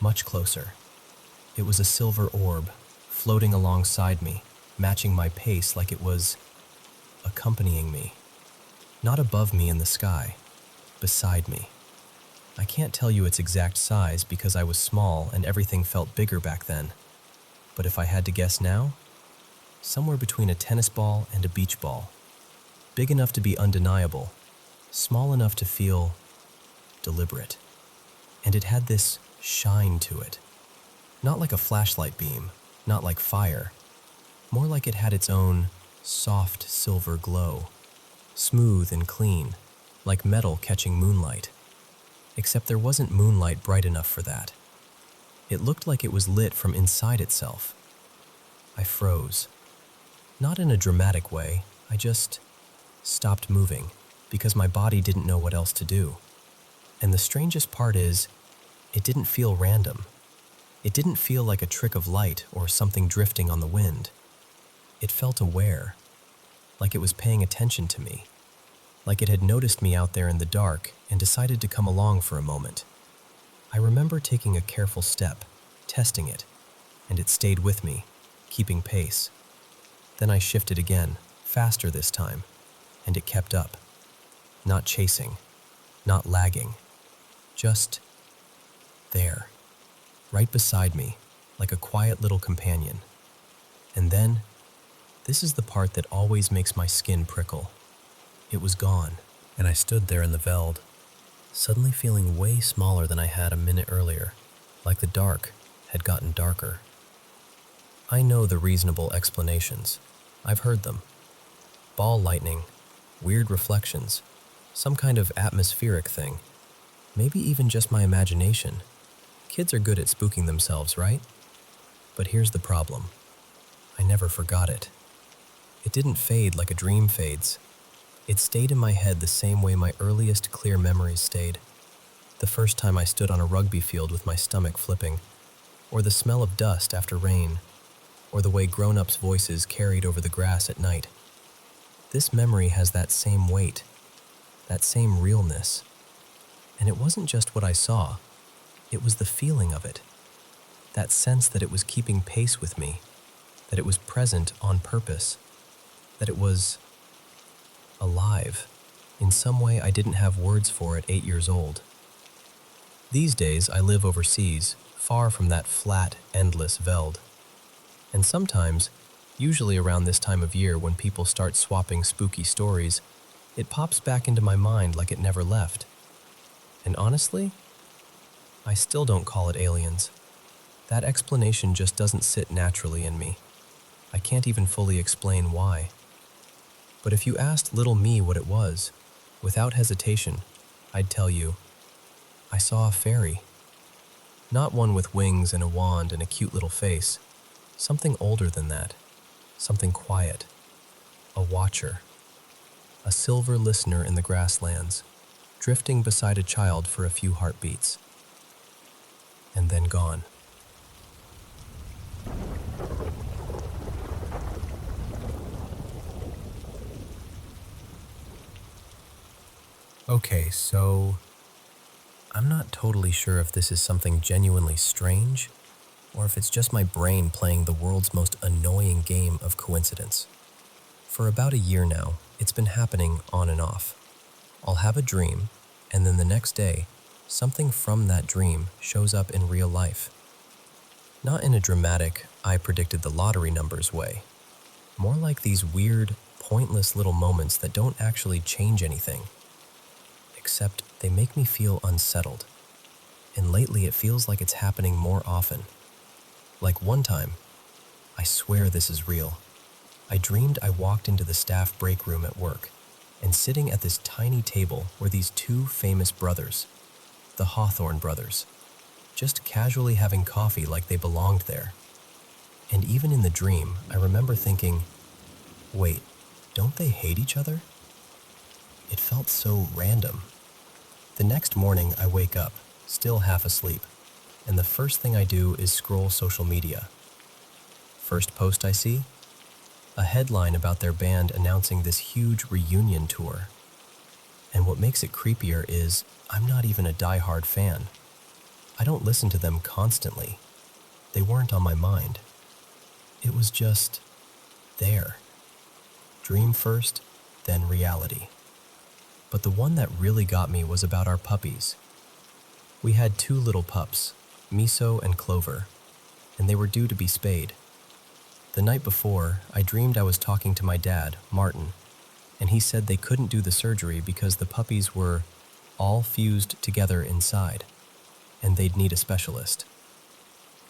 Much closer. It was a silver orb, floating alongside me, matching my pace like it was accompanying me. Not above me in the sky, beside me. I can't tell you its exact size because I was small and everything felt bigger back then. But if I had to guess now, somewhere between a tennis ball and a beach ball. Big enough to be undeniable, small enough to feel deliberate. And it had this shine to it. Not like a flashlight beam, not like fire. More like it had its own soft silver glow. Smooth and clean, like metal catching moonlight. Except there wasn't moonlight bright enough for that. It looked like it was lit from inside itself. I froze. Not in a dramatic way, I just stopped moving because my body didn't know what else to do. And the strangest part is, it didn't feel random. It didn't feel like a trick of light or something drifting on the wind. It felt aware, like it was paying attention to me, like it had noticed me out there in the dark and decided to come along for a moment. I remember taking a careful step, testing it, and it stayed with me, keeping pace. Then I shifted again, faster this time, and it kept up. Not chasing, not lagging, just there, right beside me, like a quiet little companion. And then, this is the part that always makes my skin prickle. It was gone, and I stood there in the veld, suddenly feeling way smaller than I had a minute earlier, like the dark had gotten darker. I know the reasonable explanations. I've heard them. Ball lightning, weird reflections, some kind of atmospheric thing, maybe even just my imagination. Kids are good at spooking themselves, right? But here's the problem. I never forgot it. It didn't fade like a dream fades. It stayed in my head the same way my earliest clear memories stayed. The first time I stood on a rugby field with my stomach flipping, or the smell of dust after rain, or the way grown-ups' voices carried over the grass at night. This memory has that same weight, that same realness. And it wasn't just what I saw, it was the feeling of it. That sense that it was keeping pace with me, that it was present on purpose, that it was alive, in some way I didn't have words for at 8 years old. These days I live overseas, far from that flat, endless veld. And sometimes, usually around this time of year when people start swapping spooky stories, it pops back into my mind like it never left. And honestly, I still don't call it aliens. That explanation just doesn't sit naturally in me. I can't even fully explain why. But if you asked little me what it was, without hesitation, I'd tell you, I saw a fairy. Not one with wings and a wand and a cute little face. Something older than that. Something quiet. A watcher. A silver listener in the grasslands, drifting beside a child for a few heartbeats. And then gone. Okay, so I'm not totally sure if this is something genuinely strange or if it's just my brain playing the world's most annoying game of coincidence. For about a year now, it's been happening on and off. I'll have a dream, and then the next day, something from that dream shows up in real life. Not in a dramatic, I predicted the lottery numbers way. More like these weird, pointless little moments that don't actually change anything. Except they make me feel unsettled. And lately it feels like it's happening more often. Like one time, I swear this is real. I dreamed I walked into the staff break room at work, and sitting at this tiny table were these two famous brothers, the Hawthorne brothers, just casually having coffee like they belonged there. And even in the dream, I remember thinking, wait, don't they hate each other? It felt so random. The next morning, I wake up, still half asleep, and the first thing I do is scroll social media. First post I see? A headline about their band announcing this huge reunion tour. And what makes it creepier is I'm not even a die-hard fan. I don't listen to them constantly. They weren't on my mind. It was just there. Dream first, then reality. But the one that really got me was about our puppies. We had two little pups, Miso and Clover, and they were due to be spayed. The night before, I dreamed I was talking to my dad, Martin, and he said they couldn't do the surgery because the puppies were all fused together inside, and they'd need a specialist.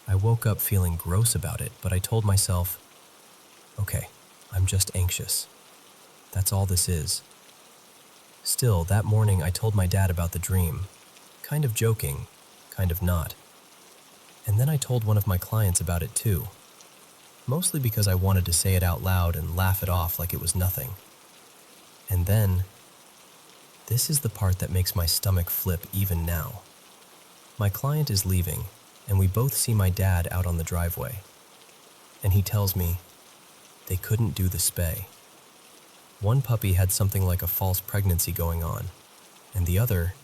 I woke up feeling gross about it, but I told myself, okay, I'm just anxious. That's all this is. Still, that morning I told my dad about the dream, kind of joking, kind of not. And then I told one of my clients about it too, mostly because I wanted to say it out loud and laugh it off like it was nothing. And then, this is the part that makes my stomach flip even now. My client is leaving, and we both see my dad out on the driveway. And he tells me, they couldn't do the spay. One puppy had something like a false pregnancy going on, and the other,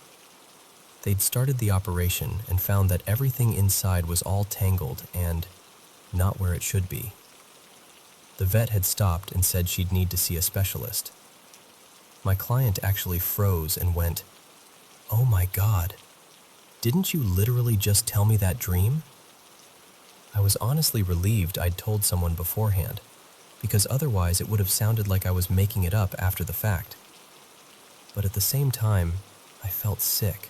they'd started the operation and found that everything inside was all tangled and not where it should be. The vet had stopped and said she'd need to see a specialist. My client actually froze and went, "Oh my God, didn't you literally just tell me that dream?" I was honestly relieved I'd told someone beforehand, because otherwise it would have sounded like I was making it up after the fact. But at the same time, I felt sick,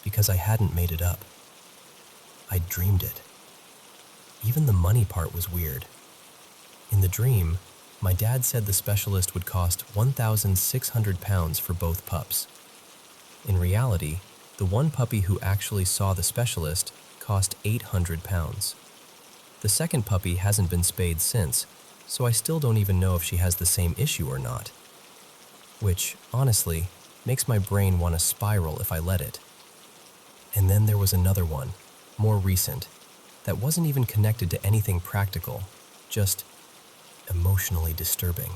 because I hadn't made it up. I'd dreamed it. Even the money part was weird. In the dream, my dad said the specialist would cost £1,600 for both pups. In reality, the one puppy who actually saw the specialist cost £800. The second puppy hasn't been spayed since, so I still don't even know if she has the same issue or not. Which, honestly, makes my brain want to spiral if I let it. And then there was another one, more recent, that wasn't even connected to anything practical, just emotionally disturbing.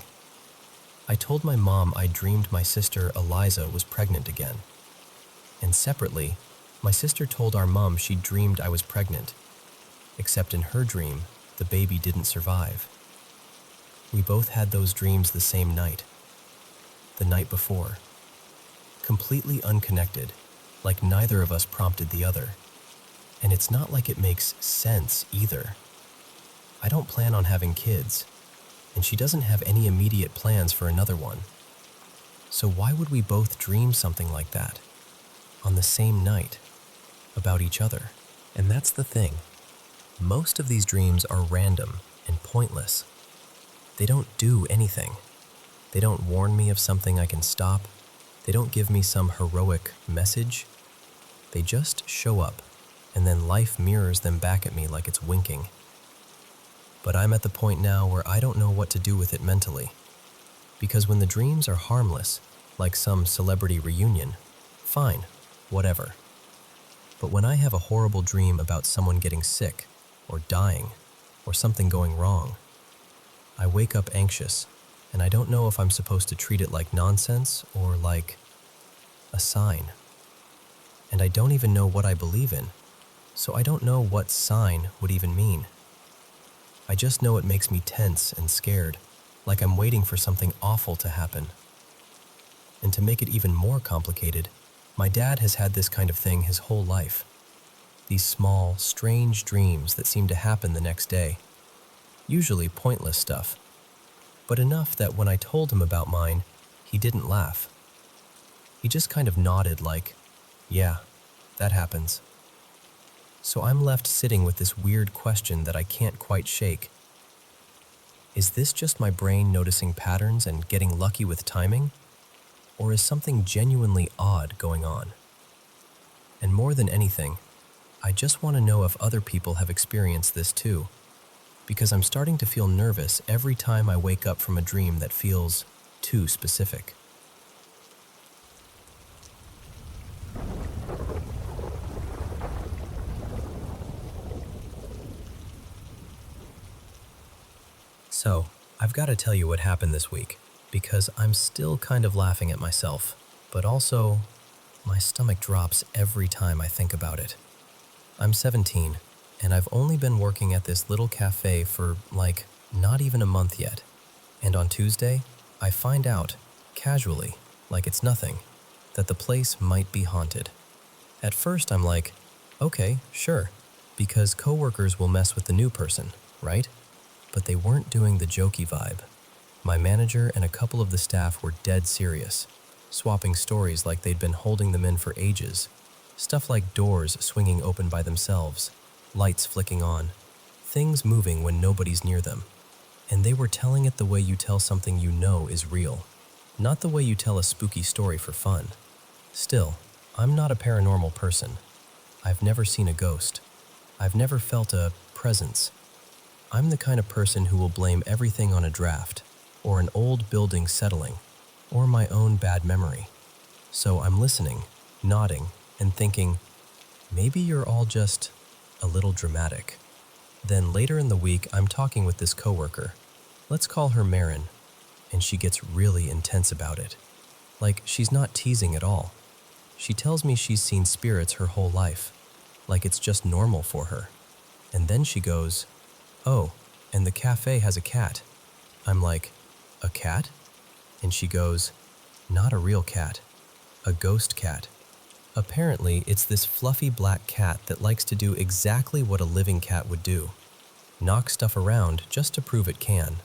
I told my mom I dreamed my sister Eliza was pregnant again. And separately, my sister told our mom she dreamed I was pregnant, except in her dream, the baby didn't survive. We both had those dreams the same night, the night before. Completely unconnected, like neither of us prompted the other. And it's not like it makes sense either. I don't plan on having kids, and she doesn't have any immediate plans for another one. So why would we both dream something like that, on the same night, about each other? And that's the thing. Most of these dreams are random and pointless. They don't do anything. They don't warn me of something I can stop. They don't give me some heroic message. They just show up, and then life mirrors them back at me like it's winking. But I'm at the point now where I don't know what to do with it mentally. Because when the dreams are harmless, like some celebrity reunion, fine, whatever. But when I have a horrible dream about someone getting sick, or dying, or something going wrong, I wake up anxious, and I don't know if I'm supposed to treat it like nonsense or like a sign. And I don't even know what I believe in, so I don't know what sign would even mean. I just know it makes me tense and scared, like I'm waiting for something awful to happen. And to make it even more complicated, my dad has had this kind of thing his whole life. These small, strange dreams that seem to happen the next day. Usually pointless stuff, but enough that when I told him about mine, he didn't laugh. He just kind of nodded like, yeah, that happens. So I'm left sitting with this weird question that I can't quite shake. Is this just my brain noticing patterns and getting lucky with timing? Or is something genuinely odd going on? And more than anything, I just want to know if other people have experienced this too, because I'm starting to feel nervous every time I wake up from a dream that feels too specific. So, I've got to tell you what happened this week, because I'm still kind of laughing at myself, but also my stomach drops every time I think about it. I'm 17, and I've only been working at this little cafe for, not even a month yet. And on Tuesday, I find out, casually, like it's nothing, that the place might be haunted. At first I'm like, okay, sure, because coworkers will mess with the new person, right? But they weren't doing the jokey vibe. My manager and a couple of the staff were dead serious, swapping stories like they'd been holding them in for ages. Stuff like doors swinging open by themselves, lights flicking on, things moving when nobody's near them. And they were telling it the way you tell something you know is real, not the way you tell a spooky story for fun. Still, I'm not a paranormal person. I've never seen a ghost. I've never felt a presence. I'm the kind of person who will blame everything on a draft, or an old building settling, or my own bad memory. So I'm listening, nodding, and thinking, maybe you're all just a little dramatic. Then later in the week, I'm talking with this coworker. Let's call her Marin, and she gets really intense about it. Like she's not teasing at all. She tells me she's seen spirits her whole life, like it's just normal for her. And then she goes, oh, and the cafe has a cat. I'm like, a cat? And she goes, not a real cat, a ghost cat. Apparently, it's this fluffy black cat that likes to do exactly what a living cat would do. Knock stuff around just to prove it can.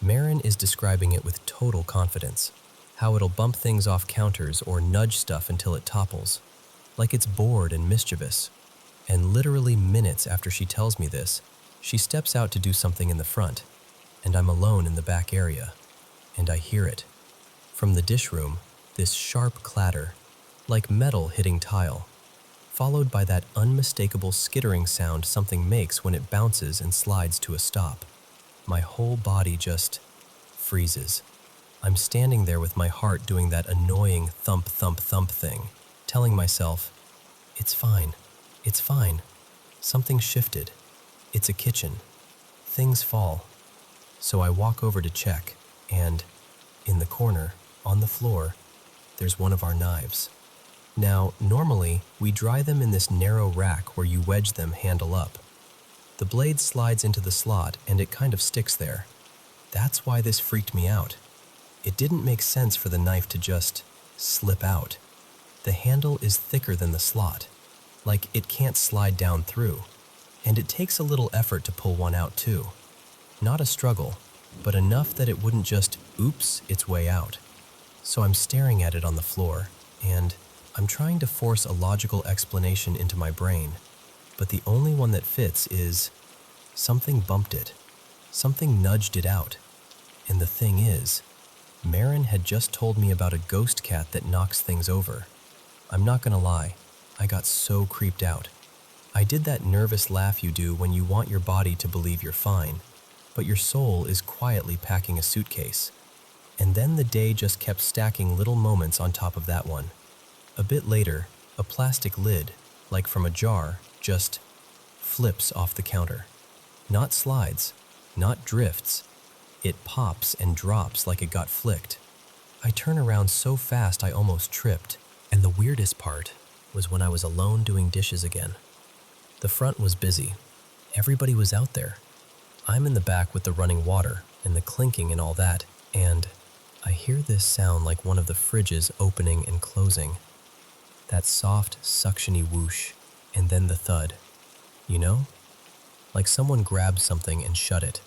Marin is describing it with total confidence. How it'll bump things off counters or nudge stuff until it topples. Like it's bored and mischievous. And literally minutes after she tells me this, she steps out to do something in the front, and I'm alone in the back area, and I hear it. From the dish room, this sharp clatter, like metal hitting tile, followed by that unmistakable skittering sound something makes when it bounces and slides to a stop. My whole body just freezes. I'm standing there with my heart doing that annoying thump, thump, thump thing, telling myself, it's fine, it's fine. Something shifted. It's a kitchen. Things fall. So I walk over to check, and in the corner, on the floor, there's one of our knives. Now, normally, we dry them in this narrow rack where you wedge them handle up. The blade slides into the slot and it kind of sticks there. That's why this freaked me out. It didn't make sense for the knife to just slip out. The handle is thicker than the slot, like it can't slide down through. And it takes a little effort to pull one out too. Not a struggle, but enough that it wouldn't just oops its way out. So I'm staring at it on the floor, and I'm trying to force a logical explanation into my brain, but the only one that fits is something bumped it. Something nudged it out. And the thing is, Marin had just told me about a ghost cat that knocks things over. I'm not gonna lie, I got so creeped out. I did that nervous laugh you do when you want your body to believe you're fine, but your soul is quietly packing a suitcase. And then the day just kept stacking little moments on top of that one. A bit later, a plastic lid, like from a jar, just flips off the counter. Not slides, not drifts. It pops and drops like it got flicked. I turn around so fast I almost tripped, And the weirdest part was when I was alone doing dishes again. The front was busy. Everybody was out there. I'm in the back with the running water and the clinking and all that, and I hear this sound like one of the fridges opening and closing. That soft, suctiony whoosh, and then the thud. You know? Like someone grabbed something and shut it.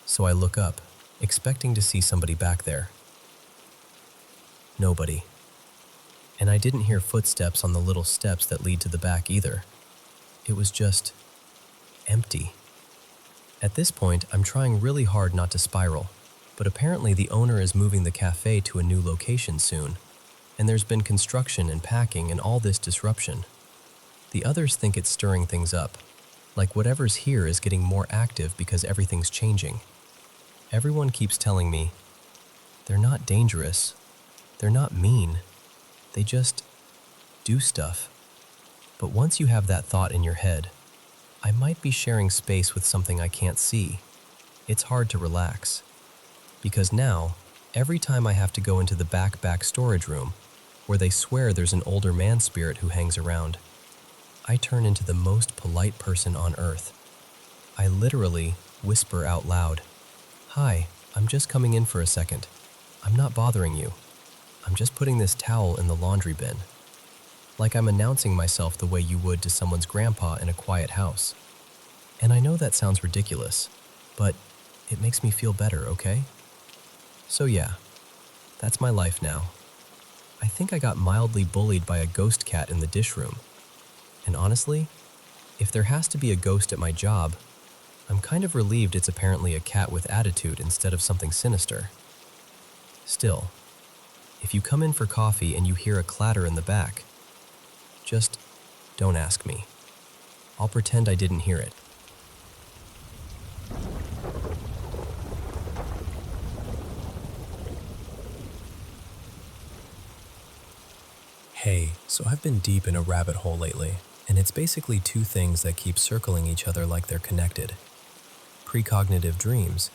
So I look up, expecting to see somebody back there. Nobody. And I didn't hear footsteps on the little steps that lead to the back either. It was just empty. At this point, I'm trying really hard not to spiral, but apparently the owner is moving the cafe to a new location soon, and there's been construction and packing and all this disruption. The others think it's stirring things up, like whatever's here is getting more active because everything's changing. Everyone keeps telling me, they're not dangerous, they're not mean, they just do stuff. But once you have that thought in your head, I might be sharing space with something I can't see. It's hard to relax. Because now, every time I have to go into the back storage room, where they swear there's an older man spirit who hangs around, I turn into the most polite person on earth. I literally whisper out loud, "Hi, I'm just coming in for a second. I'm not bothering you. I'm just putting this towel in the laundry bin." Like I'm announcing myself the way you would to someone's grandpa in a quiet house. And I know that sounds ridiculous, but it makes me feel better, okay? So yeah, that's my life now. I think I got mildly bullied by a ghost cat in the dish room. And honestly, if there has to be a ghost at my job, I'm kind of relieved it's apparently a cat with attitude instead of something sinister. Still, if you come in for coffee and you hear a clatter in the back, just don't ask me. I'll pretend I didn't hear it. Hey, so I've been deep in a rabbit hole lately, and it's basically two things that keep circling each other like they're connected. Precognitive dreams,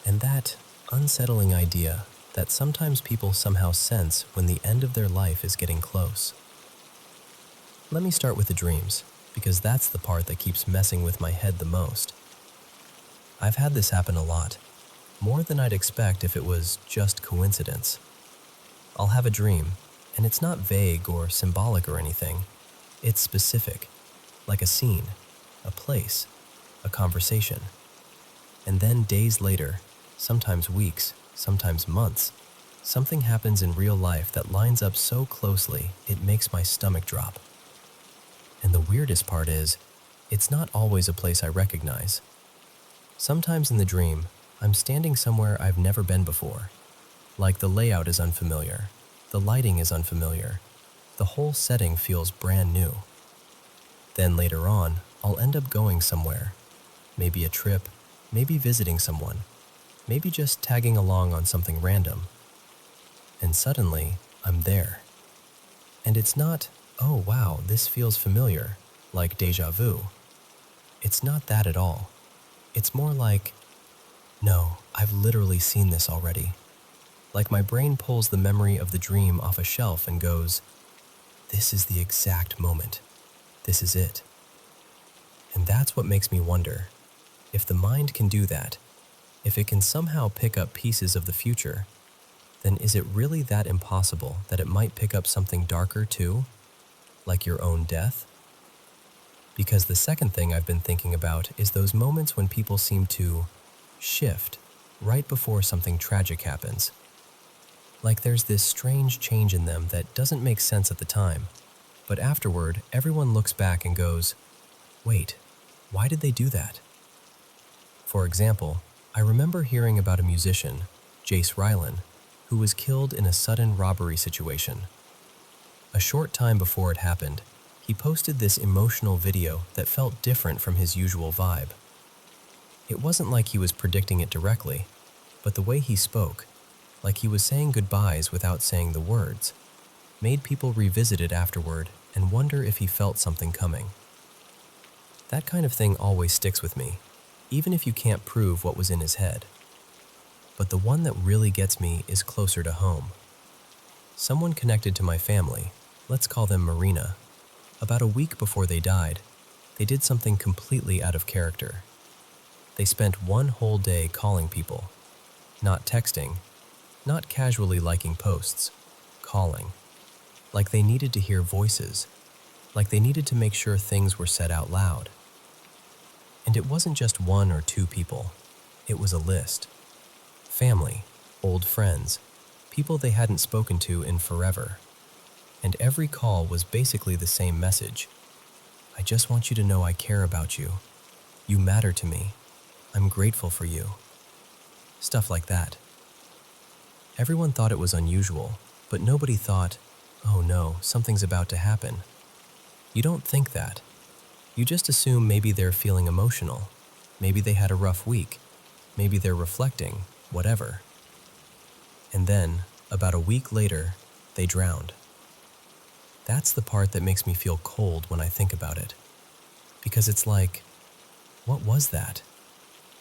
and that unsettling idea that sometimes people somehow sense when the end of their life is getting close. Let me start with the dreams, because that's the part that keeps messing with my head the most. I've had this happen a lot, more than I'd expect if it was just coincidence. I'll have a dream, and it's not vague or symbolic or anything. It's specific, like a scene, a place, a conversation. And then days later, sometimes weeks, sometimes months, something happens in real life that lines up so closely it makes my stomach drop. And the weirdest part is, it's not always a place I recognize. Sometimes in the dream, I'm standing somewhere I've never been before. Like the layout is unfamiliar, the lighting is unfamiliar, the whole setting feels brand new. Then later on, I'll end up going somewhere. Maybe a trip, maybe visiting someone, maybe just tagging along on something random. And suddenly, I'm there. And it's not, "Oh wow, this feels familiar," like déjà vu. It's not that at all. It's more like, "No, I've literally seen this already." Like my brain pulls the memory of the dream off a shelf and goes, "This is the exact moment. This is it." And that's what makes me wonder, if the mind can do that, if it can somehow pick up pieces of the future, then is it really that impossible that it might pick up something darker too? Like your own death? Because the second thing I've been thinking about is those moments when people seem to shift right before something tragic happens. Like there's this strange change in them that doesn't make sense at the time, but afterward everyone looks back and goes, "Wait, why did they do that?" For example, I remember hearing about a musician, Jace Rylan, who was killed in a sudden robbery situation. A short time before it happened, he posted this emotional video that felt different from his usual vibe. It wasn't like he was predicting it directly, but the way he spoke, like he was saying goodbyes without saying the words, made people revisit it afterward and wonder if he felt something coming. That kind of thing always sticks with me, even if you can't prove what was in his head. But the one that really gets me is closer to home. Someone connected to my family, let's call them Marina, about a week before they died, they did something completely out of character. They spent one whole day calling people, not texting, not casually liking posts, calling. Like they needed to hear voices, like they needed to make sure things were said out loud. And it wasn't just one or two people, it was a list. Family, old friends, people they hadn't spoken to in forever. And every call was basically the same message. I just want you to know I care about you. You matter to me. I'm grateful for you. Stuff like that. Everyone thought it was unusual, but nobody thought, oh no, something's about to happen. You don't think that. You just assume maybe they're feeling emotional. Maybe they had a rough week. Maybe they're reflecting, whatever. And then, about a week later, they drowned. That's the part that makes me feel cold when I think about it. Because it's like, what was that?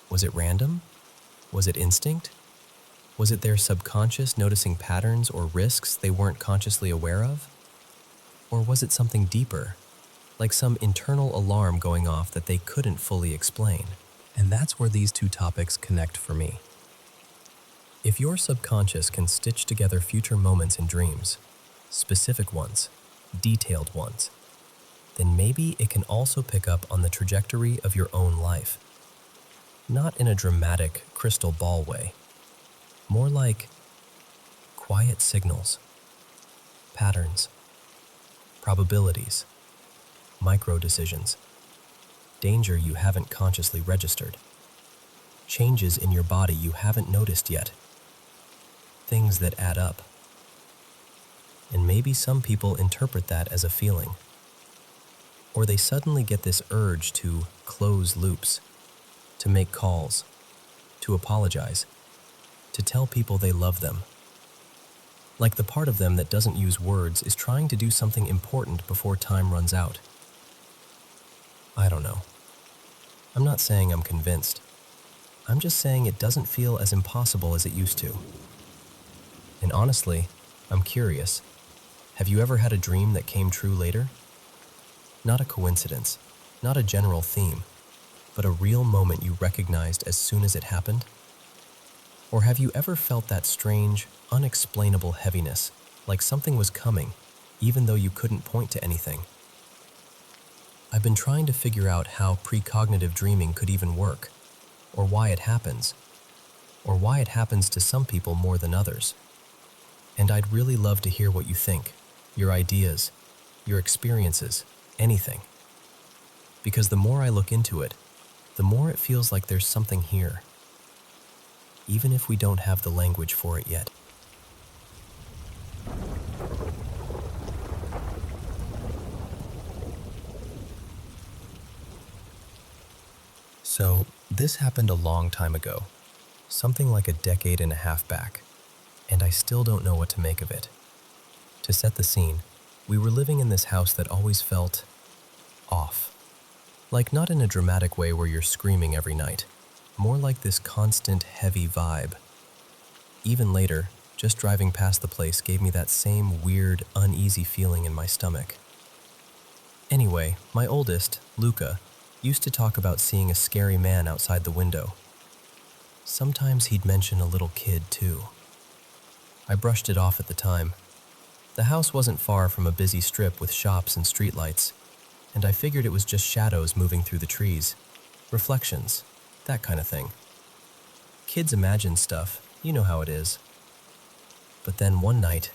Was it random? Was it instinct? Was it their subconscious noticing patterns or risks they weren't consciously aware of? Or was it something deeper, like some internal alarm going off that they couldn't fully explain? And that's where these two topics connect for me. If your subconscious can stitch together future moments in dreams, specific ones, detailed ones, then maybe it can also pick up on the trajectory of your own life. Not in a dramatic crystal ball way, more like quiet signals, patterns, probabilities, micro decisions, danger you haven't consciously registered, changes in your body you haven't noticed yet, things that add up. And maybe some people interpret that as a feeling. Or they suddenly get this urge to close loops, to make calls, to apologize, to tell people they love them. Like the part of them that doesn't use words is trying to do something important before time runs out. I don't know. I'm not saying I'm convinced. I'm just saying it doesn't feel as impossible as it used to. And honestly, I'm curious. Have you ever had a dream that came true later? Not a coincidence, not a general theme, but a real moment you recognized as soon as it happened? Or have you ever felt that strange, unexplainable heaviness, like something was coming, even though you couldn't point to anything? I've been trying to figure out how precognitive dreaming could even work, or why it happens to some people more than others. And I'd really love to hear what you think, your ideas, your experiences, anything. Because the more I look into it, the more it feels like there's something here, even if we don't have the language for it yet. So, this happened a long time ago, something like a decade and a half back, and I still don't know what to make of it. To set the scene, we were living in this house that always felt off. Like not in a dramatic way where you're screaming every night, more like this constant heavy vibe. Even later, just driving past the place gave me that same weird, uneasy feeling in my stomach. Anyway, my oldest, Luca, used to talk about seeing a scary man outside the window. Sometimes he'd mention a little kid too. I brushed it off at the time. The house wasn't far from a busy strip with shops and streetlights, and I figured it was just shadows moving through the trees, reflections, that kind of thing. Kids imagine stuff, you know how it is. But then one night,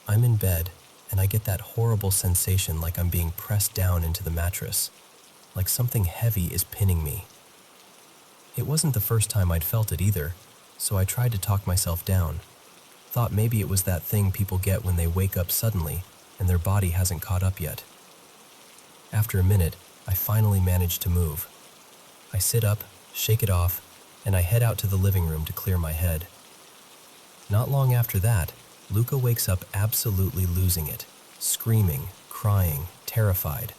I'm in bed and I get that horrible sensation like I'm being pressed down into the mattress, like something heavy is pinning me. It wasn't the first time I'd felt it either, so I tried to talk myself down. Thought maybe it was that thing people get when they wake up suddenly and their body hasn't caught up yet. After a minute, I finally managed to move. I sit up, shake it off, and I head out to the living room to clear my head. Not long after that, Luca wakes up absolutely losing it, screaming, crying, terrified.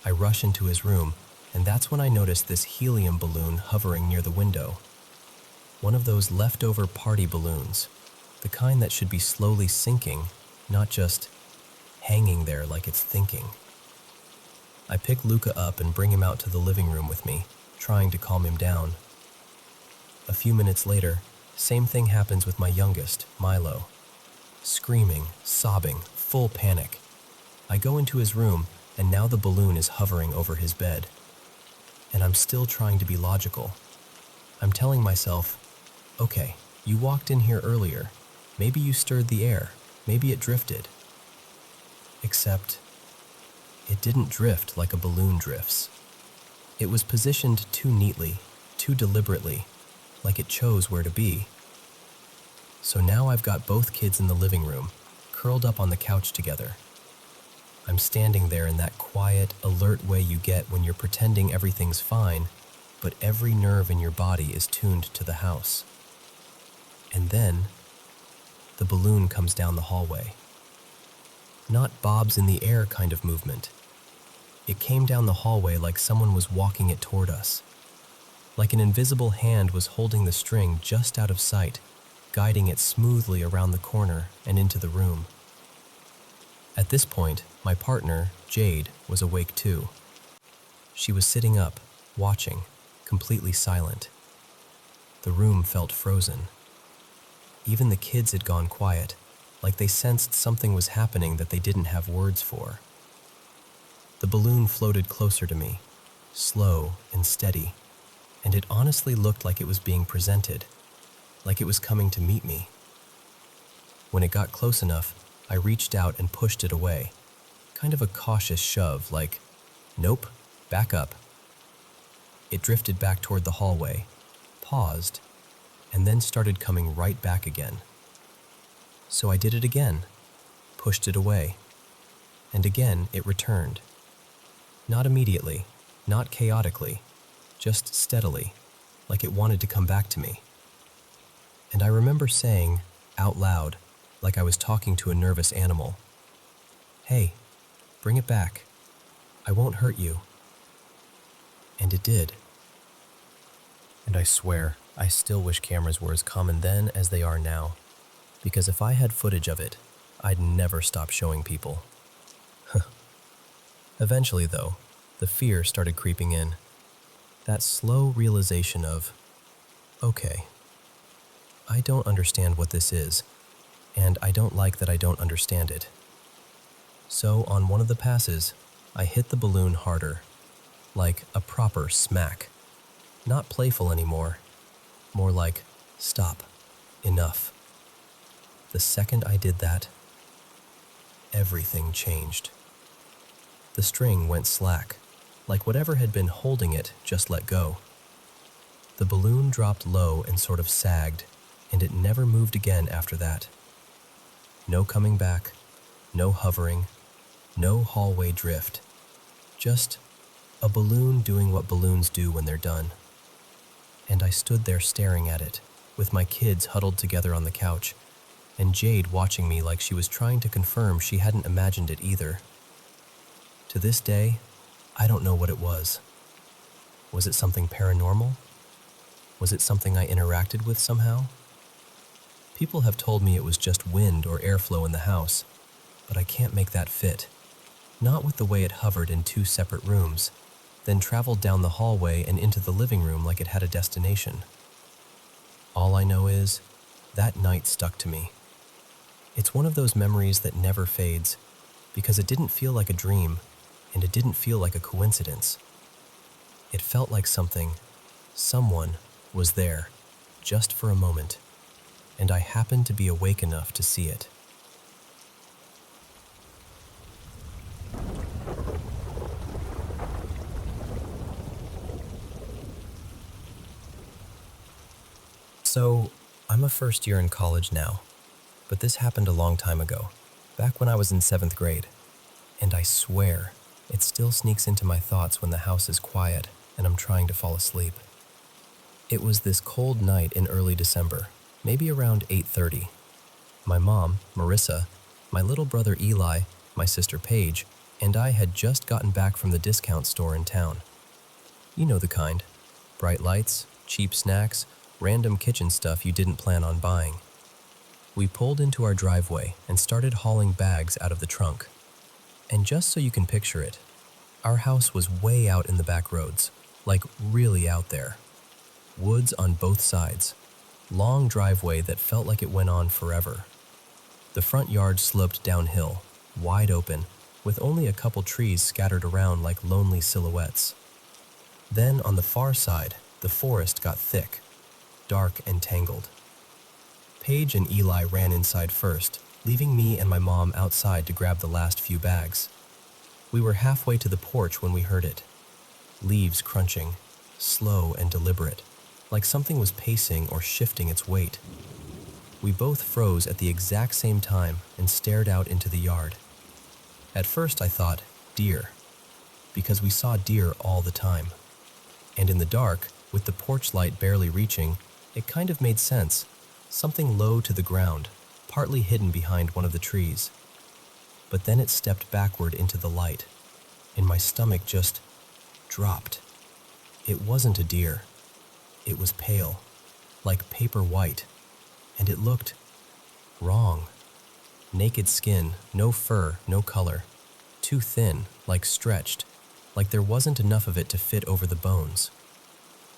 I rush into his room, and that's when I notice this helium balloon hovering near the window. One of those leftover party balloons, the kind that should be slowly sinking, not just hanging there like it's thinking. I pick Luca up and bring him out to the living room with me, trying to calm him down. A few minutes later, same thing happens with my youngest, Milo. Screaming, sobbing, full panic. I go into his room, and now the balloon is hovering over his bed. And I'm still trying to be logical. I'm telling myself, okay, you walked in here earlier. Maybe you stirred the air. Maybe it drifted. Except, it didn't drift like a balloon drifts. It was positioned too neatly, too deliberately, like it chose where to be. So now I've got both kids in the living room, curled up on the couch together. I'm standing there in that quiet, alert way you get when you're pretending everything's fine, but every nerve in your body is tuned to the house. And then, the balloon comes down the hallway. Not bobs in the air kind of movement. It came down the hallway like someone was walking it toward us. Like an invisible hand was holding the string just out of sight, guiding it smoothly around the corner and into the room. At this point, my partner, Jade, was awake too. She was sitting up, watching, completely silent. The room felt frozen. Even the kids had gone quiet, like they sensed something was happening that they didn't have words for. The balloon floated closer to me, slow and steady, and it honestly looked like it was being presented, like it was coming to meet me. When it got close enough, I reached out and pushed it away, kind of a cautious shove, like, nope, back up. It drifted back toward the hallway, paused, and then started coming right back again. So I did it again, pushed it away, and again it returned. Not immediately, not chaotically, just steadily, like it wanted to come back to me. And I remember saying, out loud, like I was talking to a nervous animal, "Hey, bring it back. I won't hurt you." And it did. And I swear, I still wish cameras were as common then as they are now, because if I had footage of it, I'd never stop showing people. Eventually, though, the fear started creeping in. That slow realization of, okay, I don't understand what this is, and I don't like that I don't understand it. So on one of the passes, I hit the balloon harder, like a proper smack. Not playful anymore, more like, stop, enough. The second I did that, everything changed. The string went slack, like whatever had been holding it just let go. The balloon dropped low and sort of sagged, and it never moved again after that. No coming back, no hovering, no hallway drift. Just a balloon doing what balloons do when they're done. And I stood there staring at it, with my kids huddled together on the couch, and Jade watching me like she was trying to confirm she hadn't imagined it either. To this day, I don't know what it was. Was it something paranormal? Was it something I interacted with somehow? People have told me it was just wind or airflow in the house, but I can't make that fit. Not with the way it hovered in two separate rooms, then traveled down the hallway and into the living room like it had a destination. All I know is, that night stuck to me. It's one of those memories that never fades, because it didn't feel like a dream, and it didn't feel like a coincidence. It felt like someone was there, just for a moment, and I happened to be awake enough to see it. So, I'm a first year in college now, but this happened a long time ago, back when I was in 7th grade, and I swear, it still sneaks into my thoughts when the house is quiet and I'm trying to fall asleep. It was this cold night in early December, maybe around 8:30. My mom, Marissa, my little brother Eli, my sister Paige, and I had just gotten back from the discount store in town. You know the kind. Bright lights, cheap snacks, random kitchen stuff you didn't plan on buying. We pulled into our driveway and started hauling bags out of the trunk. And just so you can picture it, our house was way out in the back roads, like really out there. Woods on both sides, long driveway that felt like it went on forever. The front yard sloped downhill, wide open, with only a couple trees scattered around like lonely silhouettes. Then on the far side, the forest got thick, dark and tangled. Paige and Eli ran inside first, leaving me and my mom outside to grab the last few bags. We were halfway to the porch when we heard it. Leaves crunching, slow and deliberate, like something was pacing or shifting its weight. We both froze at the exact same time and stared out into the yard. At first I thought, deer, because we saw deer all the time. And in the dark, with the porch light barely reaching, it kind of made sense. Something low to the ground, partly hidden behind one of the trees. But then it stepped backward into the light, and my stomach just dropped. It wasn't a deer. It was pale, like paper white, and it looked wrong. Naked skin, no fur, no color. Too thin, like stretched, like there wasn't enough of it to fit over the bones.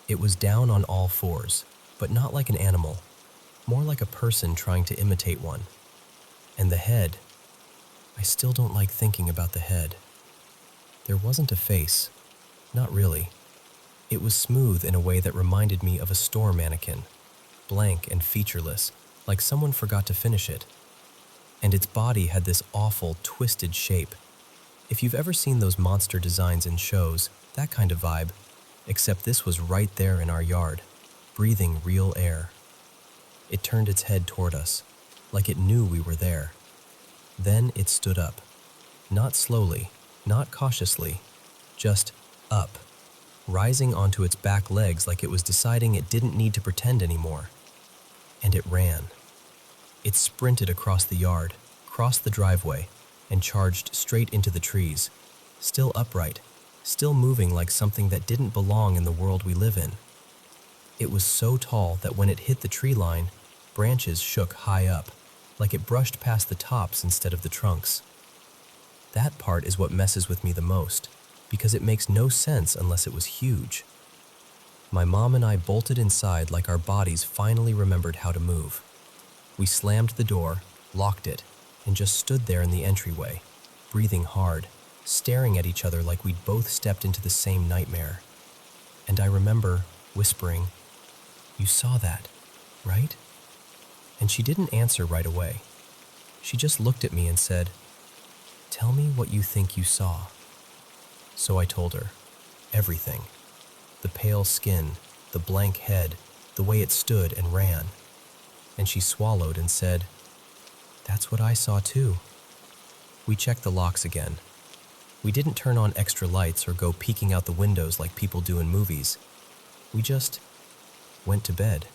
It was down on all fours, but not like an animal, more like a person trying to imitate one. And the head, I still don't like thinking about the head. There wasn't a face, not really. It was smooth in a way that reminded me of a store mannequin, blank and featureless, like someone forgot to finish it. And its body had this awful, twisted shape. If you've ever seen those monster designs in shows, that kind of vibe, except this was right there in our yard, breathing real air. It turned its head toward us, like it knew we were there. Then it stood up. Not slowly, not cautiously, just up, rising onto its back legs like it was deciding it didn't need to pretend anymore. And it ran. It sprinted across the yard, crossed the driveway, and charged straight into the trees, still upright, still moving like something that didn't belong in the world we live in. It was so tall that when it hit the tree line, branches shook high up, like it brushed past the tops instead of the trunks. That part is what messes with me the most, because it makes no sense unless it was huge. My mom and I bolted inside like our bodies finally remembered how to move. We slammed the door, locked it, and just stood there in the entryway, breathing hard, staring at each other like we'd both stepped into the same nightmare. And I remember whispering, "You saw that, right?" And she didn't answer right away. She just looked at me and said, "Tell me what you think you saw." So I told her, everything. The pale skin, the blank head, the way it stood and ran. And she swallowed and said, "That's what I saw too." We checked the locks again. We didn't turn on extra lights or go peeking out the windows like people do in movies. We just went to bed.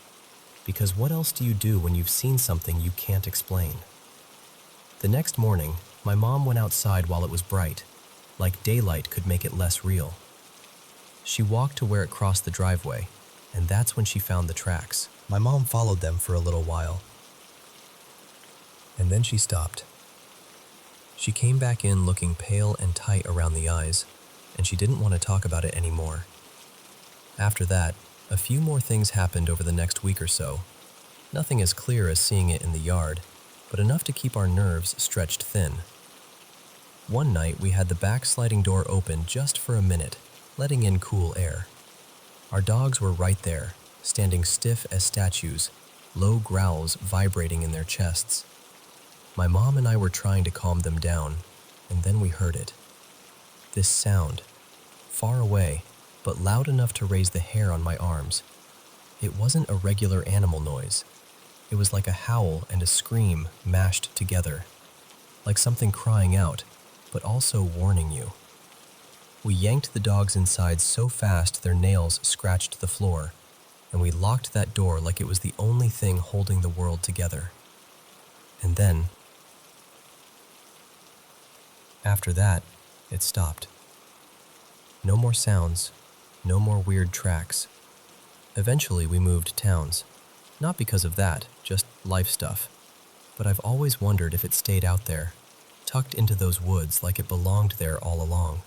Because what else do you do when you've seen something you can't explain? The next morning, my mom went outside while it was bright, like daylight could make it less real. She walked to where it crossed the driveway, and that's when she found the tracks. My mom followed them for a little while, and then she stopped. She came back in looking pale and tight around the eyes, and she didn't want to talk about it anymore. After that, a few more things happened over the next week or so. Nothing as clear as seeing it in the yard, but enough to keep our nerves stretched thin. One night we had the back sliding door open just for a minute, letting in cool air. Our dogs were right there, standing stiff as statues, low growls vibrating in their chests. My mom and I were trying to calm them down, and then we heard it. This sound, far away, but loud enough to raise the hair on my arms. It wasn't a regular animal noise. It was like a howl and a scream mashed together, like something crying out, but also warning you. We yanked the dogs inside so fast their nails scratched the floor, and we locked that door like it was the only thing holding the world together. And then, after that, it stopped. No more sounds, no more weird tracks. Eventually we moved towns. Not because of that, just life stuff. but I've always wondered if it stayed out there, tucked into those woods like it belonged there all along.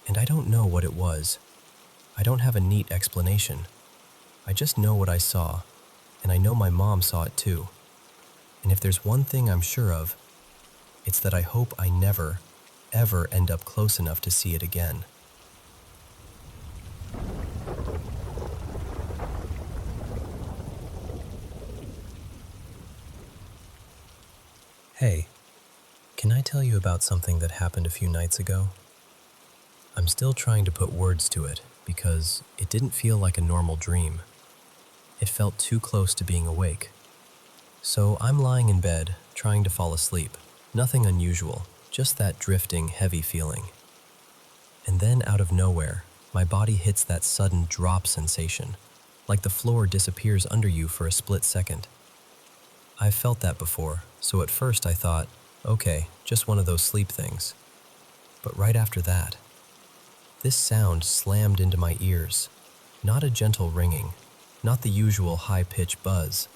And I don't know what it was. I don't have a neat explanation. I just know what I saw, and I know my mom saw it too. And if there's one thing I'm sure of, it's that I hope I never, ever end up close enough to see it again. Hey, can I tell you about something that happened a few nights ago? I'm still trying to put words to it because it didn't feel like a normal dream. It felt too close to being awake. So I'm lying in bed, trying to fall asleep. Nothing unusual, just that drifting, heavy feeling. And then out of nowhere, my body hits that sudden drop sensation, like the floor disappears under you for a split second. I've felt that before, so at first I thought, okay, just one of those sleep things. But right after that, this sound slammed into my ears. Not a gentle ringing, not the usual high-pitched buzz.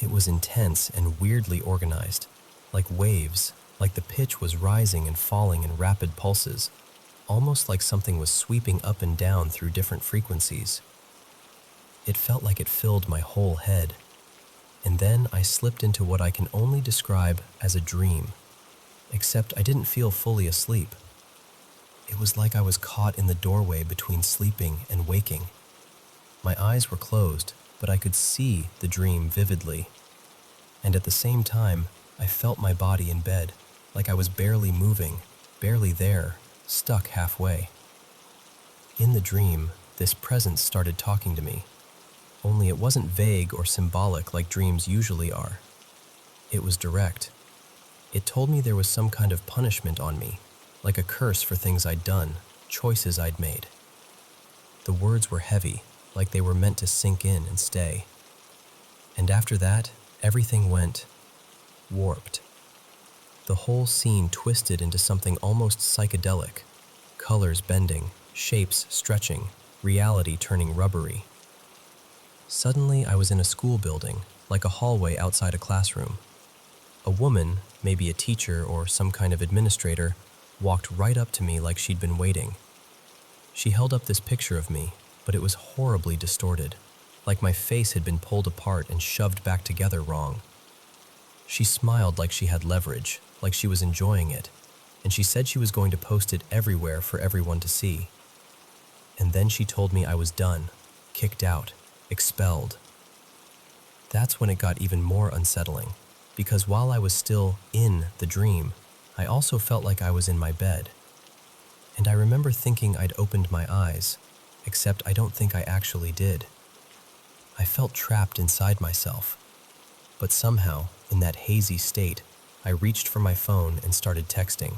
It was intense and weirdly organized, like waves, like the pitch was rising and falling in rapid pulses, almost like something was sweeping up and down through different frequencies. It felt like it filled my whole head. And then I slipped into what I can only describe as a dream, except I didn't feel fully asleep. It was like I was caught in the doorway between sleeping and waking. My eyes were closed, but I could see the dream vividly. And at the same time, I felt my body in bed, like I was barely moving, barely there, stuck halfway. In the dream, this presence started talking to me. Only it wasn't vague or symbolic like dreams usually are. It was direct. It told me there was some kind of punishment on me, like a curse for things I'd done, choices I'd made. The words were heavy, like they were meant to sink in and stay. And after that, everything went warped. The whole scene twisted into something almost psychedelic, colors bending, shapes stretching, reality turning rubbery. Suddenly, I was in a school building, like a hallway outside a classroom. A woman, maybe a teacher or some kind of administrator, walked right up to me like she'd been waiting. She held up this picture of me, but it was horribly distorted, like my face had been pulled apart and shoved back together wrong. She smiled like she had leverage, like she was enjoying it, and she said she was going to post it everywhere for everyone to see. And then she told me I was done, kicked out, expelled. That's when it got even more unsettling, because while I was still in the dream, I also felt like I was in my bed. And I remember thinking I'd opened my eyes, except I don't think I actually did. I felt trapped inside myself. But somehow, in that hazy state, I reached for my phone and started texting.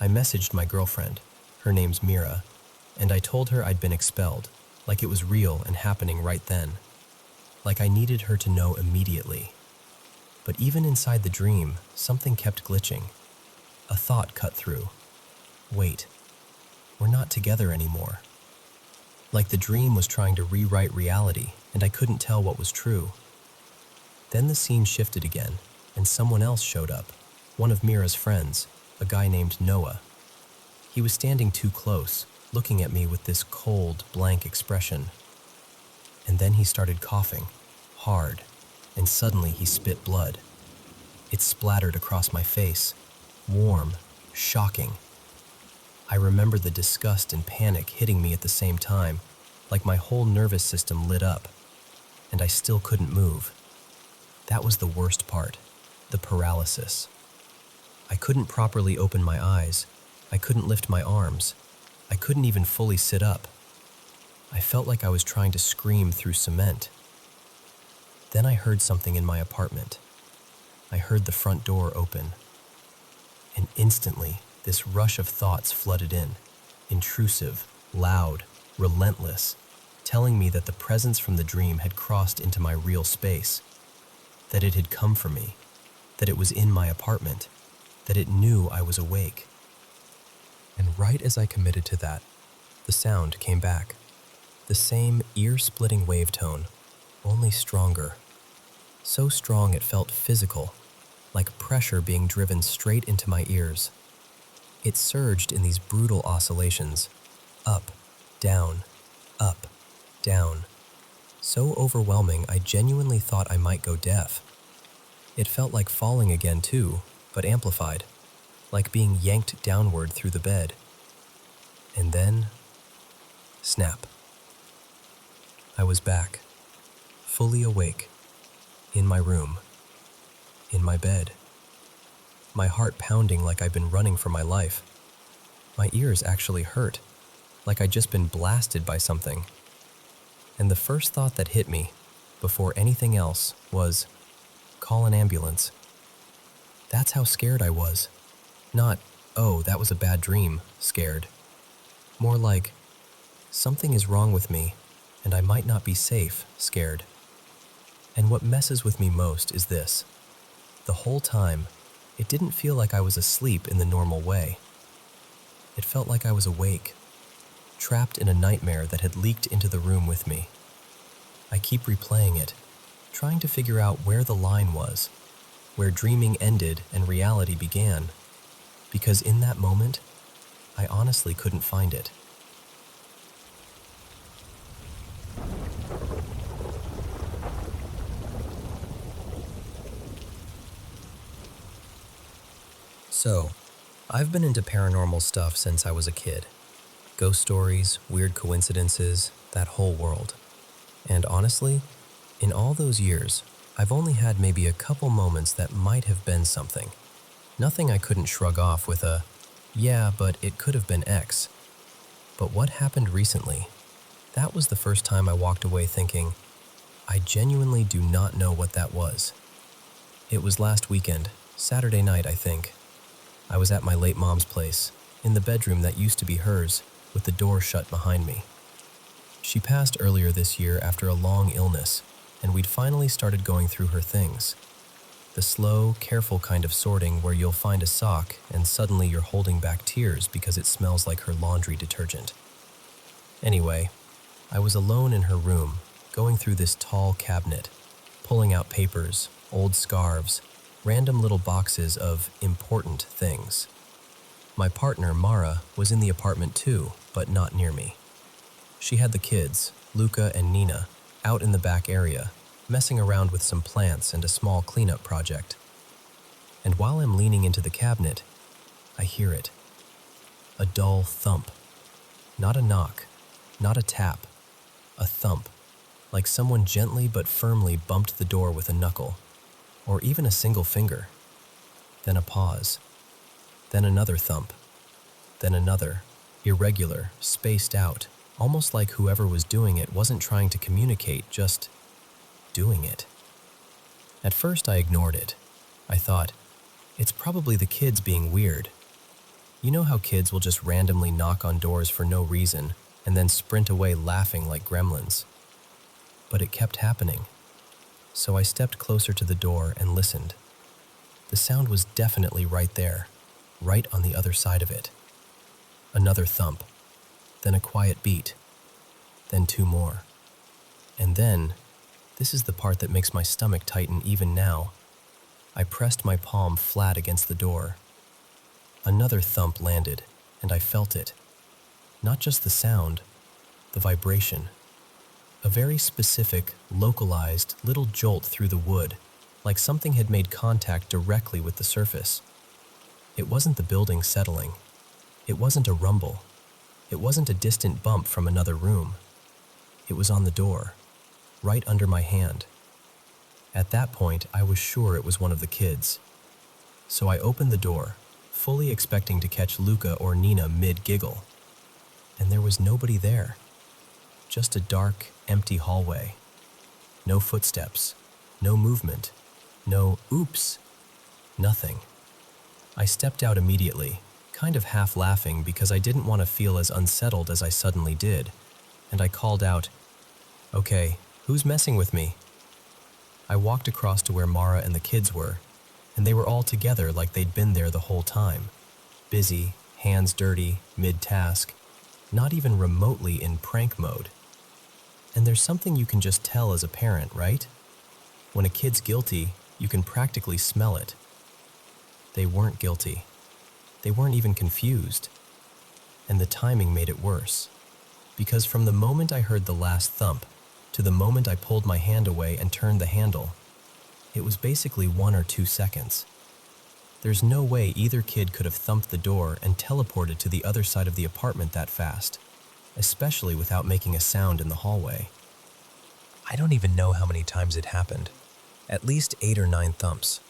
I messaged my girlfriend, her name's Mira, and I told her I'd been expelled, like it was real and happening right then. Like I needed her to know immediately. But even inside the dream, something kept glitching. A thought cut through. Wait, we're not together anymore. Like the dream was trying to rewrite reality, and I couldn't tell what was true. Then the scene shifted again, and someone else showed up, one of Mira's friends, a guy named Noah. He was standing too close, looking at me with this cold, blank expression. And then he started coughing, hard, and suddenly he spit blood. It splattered across my face, warm, shocking. I remember the disgust and panic hitting me at the same time, like my whole nervous system lit up, and I still couldn't move. That was the worst part, the paralysis. I couldn't properly open my eyes. I couldn't lift my arms. I couldn't even fully sit up. I felt like I was trying to scream through cement. Then I heard something in my apartment. I heard the front door open. And instantly, this rush of thoughts flooded in, intrusive, loud, relentless, telling me that the presence from the dream had crossed into my real space, that it had come for me, that it was in my apartment, that it knew I was awake. And right as I committed to that, the sound came back. The same ear-splitting wave tone, only stronger. so strong it felt physical, like pressure being driven straight into my ears. It surged in these brutal oscillations, up, down, up, down. So overwhelming, I genuinely thought I might go deaf. It felt like falling again too, but amplified, like being yanked downward through the bed. And then, snap. I was back, fully awake, in my room, in my bed. My heart pounding like I'd been running for my life. My ears actually hurt, like I'd just been blasted by something. And the first thought that hit me, before anything else, was, call an ambulance. That's how scared I was. Not, oh, that was a bad dream, scared. More like, something is wrong with me, and I might not be safe, scared. And what messes with me most is this. The whole time, it didn't feel like I was asleep in the normal way. It felt like I was awake, trapped in a nightmare that had leaked into the room with me. I keep replaying it, trying to figure out where the line was, where dreaming ended and reality began, because in that moment, I honestly couldn't find it. So, I've been into paranormal stuff since I was a kid. Ghost stories, weird coincidences, that whole world. And honestly, in all those years, I've only had maybe a couple moments that might have been something. Nothing I couldn't shrug off with a, yeah, but it could have been X. But what happened recently? That was the first time I walked away thinking, I genuinely do not know what that was. It was last weekend, Saturday night, I think. I was at my late mom's place, in the bedroom that used to be hers, with the door shut behind me. She passed earlier this year after a long illness, and we'd finally started going through her things. The slow, careful kind of sorting where you'll find a sock and suddenly you're holding back tears because it smells like her laundry detergent. Anyway, I was alone in her room, going through this tall cabinet, pulling out papers, old scarves, random little boxes of important things. My partner, Mara, was in the apartment too, but not near me. She had the kids, Luca and Nina, out in the back area, messing around with some plants and a small cleanup project. And while I'm leaning into the cabinet, I hear it. A dull thump. Not a knock, not a tap, a thump, like someone gently but firmly bumped the door with a knuckle, or even a single finger. Then a pause. Then another thump. Then another, irregular, spaced out, almost like whoever was doing it wasn't trying to communicate, just doing it. At first I ignored it. I thought, it's probably the kids being weird. You know how kids will just randomly knock on doors for no reason and then sprint away laughing like gremlins? But it kept happening. So I stepped closer to the door and listened. The sound was definitely right there, right on the other side of it. Another thump, then a quiet beat, then two more. And then, this is the part that makes my stomach tighten even now, I pressed my palm flat against the door. Another thump landed, and I felt it. Not just the sound, the vibration. A very specific, localized little jolt through the wood, like something had made contact directly with the surface. It wasn't the building settling. It wasn't a rumble. It wasn't a distant bump from another room. It was on the door, right under my hand. At that point, I was sure it was one of the kids. So I opened the door, fully expecting to catch Luca or Nina mid-giggle. And there was nobody there. Just a dark, empty hallway. No footsteps, no movement, no oops, nothing. I stepped out immediately, kind of half laughing because I didn't want to feel as unsettled as I suddenly did, and I called out, "Okay, who's messing with me?" I walked across to where Mara and the kids were, and they were all together like they'd been there the whole time, busy, hands dirty, mid-task, not even remotely in prank mode. And there's something you can just tell as a parent, right? When a kid's guilty, you can practically smell it. They weren't guilty. They weren't even confused. And the timing made it worse. Because from the moment I heard the last thump to the moment I pulled my hand away and turned the handle, it was basically 1 or 2 seconds. There's no way either kid could have thumped the door and teleported to the other side of the apartment that fast, especially without making a sound in the hallway. I don't even know how many times it happened. At least 8 or 9 thumps,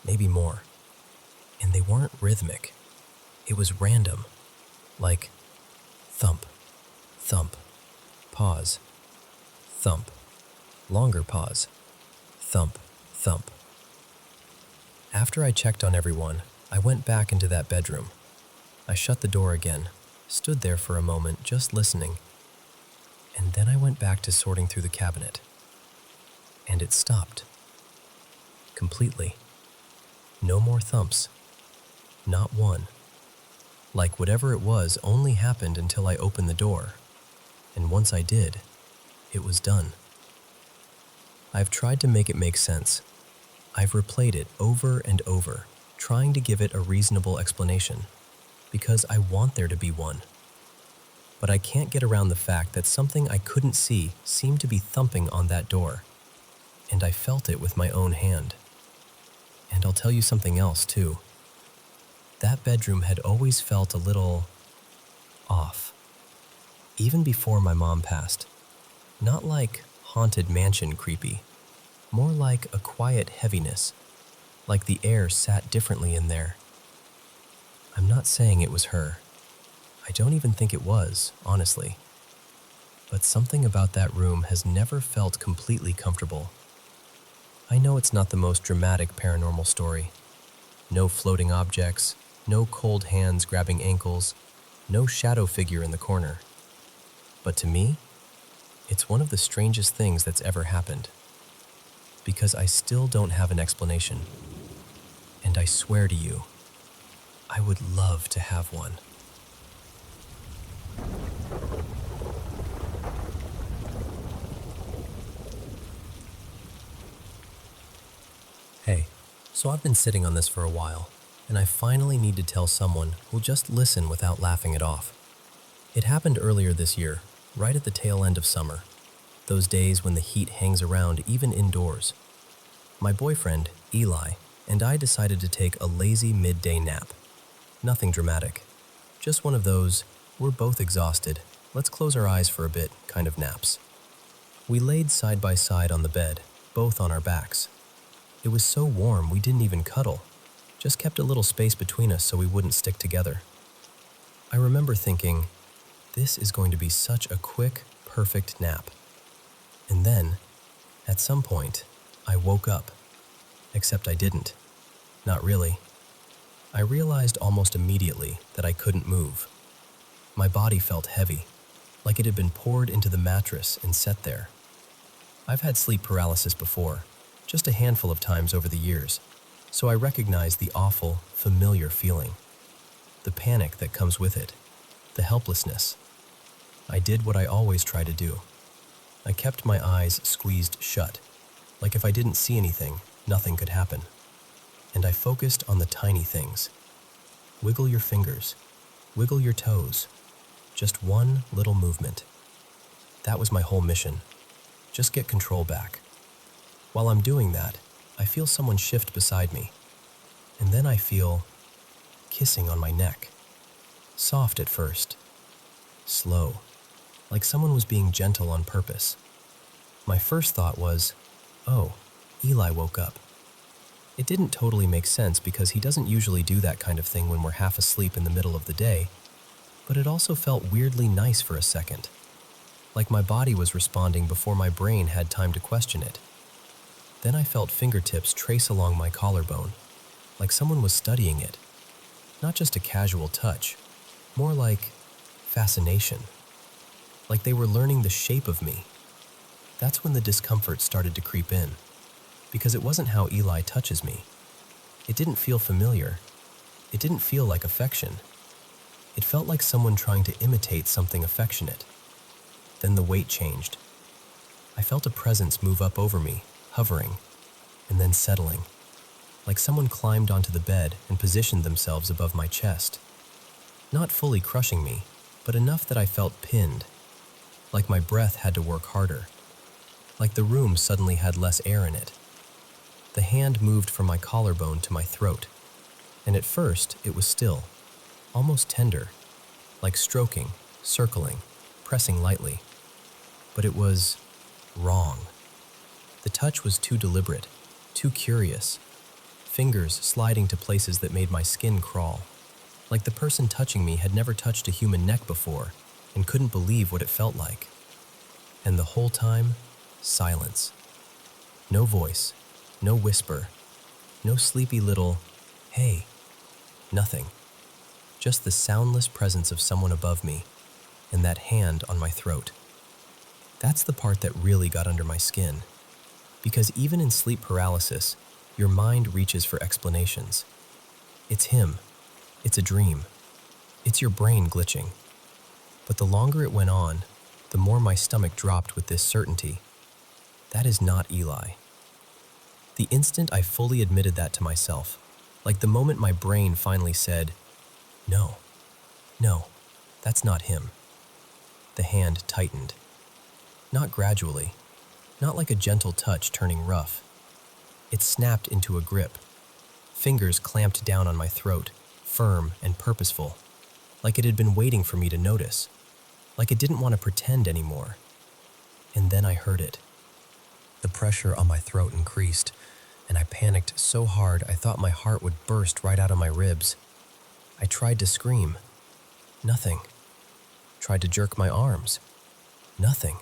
maybe more. And they weren't rhythmic. It was random, like thump, thump, pause, thump, longer pause, thump, thump. After I checked on everyone, I went back into that bedroom. I shut the door again, stood there for a moment just listening, and then I went back to sorting through the cabinet. And it stopped. Completely. No more thumps. Not one. Like whatever it was only happened until I opened the door, and once I did, it was done. I've tried to make it make sense. I've replayed it over and over, trying to give it a reasonable explanation, because I want there to be one. But I can't get around the fact that something I couldn't see seemed to be thumping on that door, and I felt it with my own hand. And I'll tell you something else, too. That bedroom had always felt a little off, even before my mom passed. Not like haunted mansion creepy, more like a quiet heaviness, like the air sat differently in there. I'm not saying it was her. I don't even think it was, honestly. But something about that room has never felt completely comfortable. I know it's not the most dramatic paranormal story. No floating objects, no cold hands grabbing ankles, no shadow figure in the corner. But to me, it's one of the strangest things that's ever happened. Because I still don't have an explanation. And I swear to you, I would love to have one. Hey, so I've been sitting on this for a while, and I finally need to tell someone who'll just listen without laughing it off. It happened earlier this year, right at the tail end of summer, those days when the heat hangs around even indoors. My boyfriend, Eli, and I decided to take a lazy midday nap. Nothing dramatic, just one of those, we're both exhausted, let's close our eyes for a bit kind of naps. We laid side by side on the bed, both on our backs. It was so warm we didn't even cuddle, just kept a little space between us so we wouldn't stick together. I remember thinking, this is going to be such a quick, perfect nap. And then, at some point, I woke up. Except I didn't. Not really. I realized almost immediately that I couldn't move. My body felt heavy, like it had been poured into the mattress and set there. I've had sleep paralysis before, just a handful of times over the years, so I recognize the awful, familiar feeling. The panic that comes with it, the helplessness. I did what I always try to do. I kept my eyes squeezed shut, like if I didn't see anything, nothing could happen. And I focused on the tiny things. Wiggle your fingers, wiggle your toes. Just one little movement. That was my whole mission. Just get control back. While I'm doing that, I feel someone shift beside me. And then I feel kissing on my neck. Soft at first. Slow. Like someone was being gentle on purpose. My first thought was, oh, Eli woke up. It didn't totally make sense because he doesn't usually do that kind of thing when we're half asleep in the middle of the day, but it also felt weirdly nice for a second. Like my body was responding before my brain had time to question it. Then I felt fingertips trace along my collarbone, like someone was studying it. Not just a casual touch, more like fascination. Like they were learning the shape of me. That's when the discomfort started to creep in, because it wasn't how Eli touches me. It didn't feel familiar. It didn't feel like affection. It felt like someone trying to imitate something affectionate. Then the weight changed. I felt a presence move up over me, hovering, and then settling, like someone climbed onto the bed and positioned themselves above my chest. Not fully crushing me, but enough that I felt pinned, like my breath had to work harder, like the room suddenly had less air in it. The hand moved from my collarbone to my throat, and at first it was still, almost tender, like stroking, circling, pressing lightly. But it was wrong. The touch was too deliberate, too curious, fingers sliding to places that made my skin crawl, like the person touching me had never touched a human neck before and couldn't believe what it felt like. And the whole time, silence. No voice, no whisper, no sleepy little, "Hey," nothing. Just the soundless presence of someone above me and that hand on my throat. That's the part that really got under my skin. Because even in sleep paralysis, your mind reaches for explanations. It's him. It's a dream. It's your brain glitching. But the longer it went on, the more my stomach dropped with this certainty. That is not Eli. The instant I fully admitted that to myself, like the moment my brain finally said, "No, no, that's not him," the hand tightened. Not gradually, not like a gentle touch turning rough. It snapped into a grip. Fingers clamped down on my throat, firm and purposeful, like it had been waiting for me to notice, like it didn't want to pretend anymore. And then I heard it. The pressure on my throat increased, and I panicked so hard I thought my heart would burst right out of my ribs. I tried to scream. Nothing. Tried to jerk my arms. Nothing.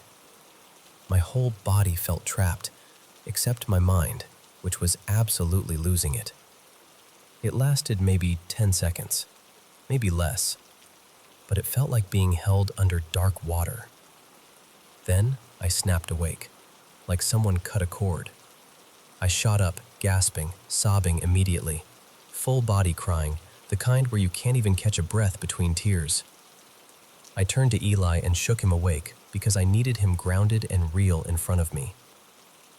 My whole body felt trapped, except my mind, which was absolutely losing it. It lasted maybe 10 seconds, maybe less, but it felt like being held under dark water. Then I snapped awake, like someone cut a cord. I shot up, gasping, sobbing immediately, full body crying, the kind where you can't even catch a breath between tears. I turned to Eli and shook him awake because I needed him grounded and real in front of me.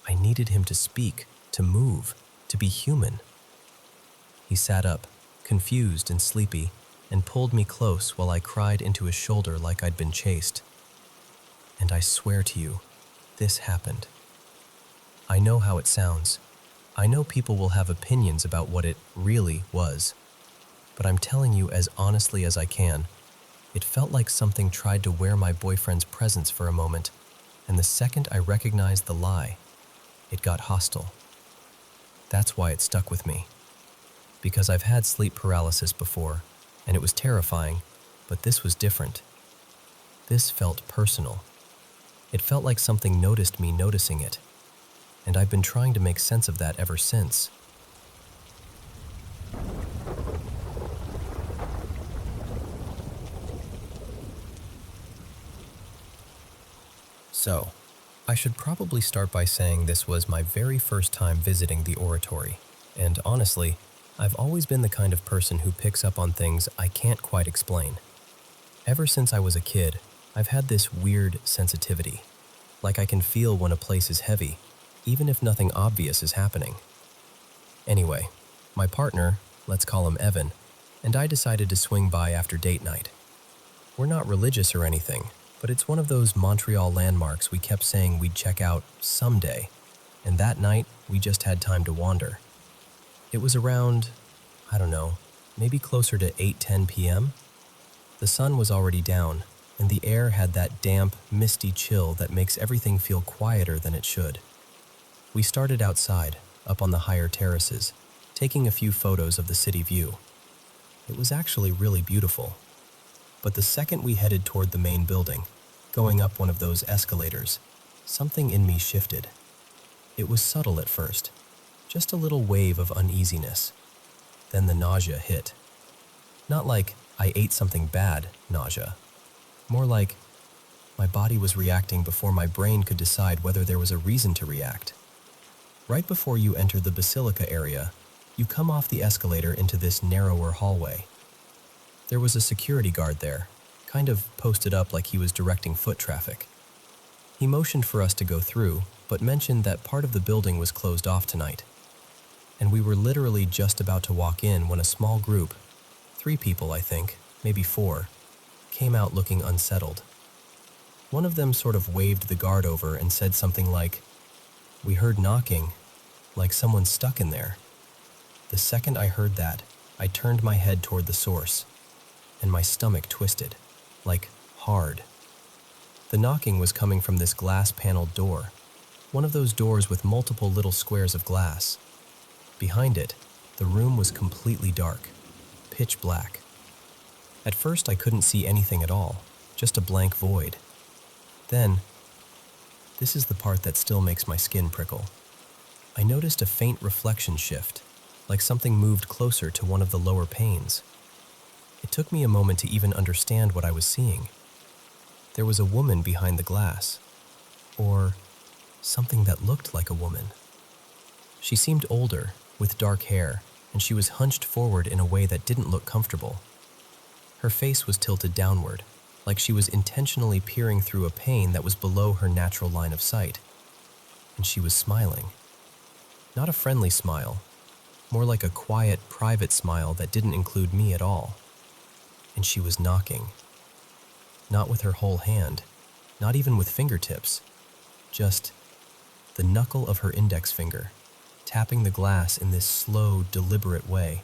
I needed him to speak, to move, to be human. He sat up, confused and sleepy, and pulled me close while I cried into his shoulder like I'd been chased. And I swear to you, this happened. I know how it sounds. I know people will have opinions about what it really was. But I'm telling you as honestly as I can, it felt like something tried to wear my boyfriend's presence for a moment, and the second I recognized the lie, it got hostile. That's why it stuck with me. Because I've had sleep paralysis before, and it was terrifying, but this was different. This felt personal. It felt like something noticed me noticing it, and I've been trying to make sense of that ever since. So, I should probably start by saying this was my very first time visiting the oratory, and honestly, I've always been the kind of person who picks up on things I can't quite explain. Ever since I was a kid, I've had this weird sensitivity, like I can feel when a place is heavy, even if nothing obvious is happening. Anyway, my partner, let's call him Evan, and I decided to swing by after date night. We're not religious or anything, but it's one of those Montreal landmarks we kept saying we'd check out someday, and that night we just had time to wander. It was around, I don't know, maybe closer to 8:10 p.m. The sun was already down, and the air had that damp, misty chill that makes everything feel quieter than it should. We started outside, up on the higher terraces, taking a few photos of the city view. It was actually really beautiful. But the second we headed toward the main building, going up one of those escalators, something in me shifted. It was subtle at first, just a little wave of uneasiness. Then the nausea hit. Not like I ate something bad nausea. More like my body was reacting before my brain could decide whether there was a reason to react. Right before you enter the basilica area, you come off the escalator into this narrower hallway. There was a security guard there, kind of posted up like he was directing foot traffic. He motioned for us to go through, but mentioned that part of the building was closed off tonight, and we were literally just about to walk in when a small group, 3 people I think, maybe 4, came out looking unsettled. One of them sort of waved the guard over and said something like, "We heard knocking, like someone's stuck in there." The second I heard that, I turned my head toward the source, and my stomach twisted, like hard. The knocking was coming from this glass-paneled door, one of those doors with multiple little squares of glass. Behind it, the room was completely dark, pitch black. At first I couldn't see anything at all, just a blank void. Then, this is the part that still makes my skin prickle. I noticed a faint reflection shift, like something moved closer to one of the lower panes. It took me a moment to even understand what I was seeing. There was a woman behind the glass, or something that looked like a woman. She seemed older, with dark hair, and she was hunched forward in a way that didn't look comfortable. Her face was tilted downward, like she was intentionally peering through a pane that was below her natural line of sight. And she was smiling. Not a friendly smile, more like a quiet, private smile that didn't include me at all. And she was knocking. Not with her whole hand, not even with fingertips, just the knuckle of her index finger, tapping the glass in this slow, deliberate way,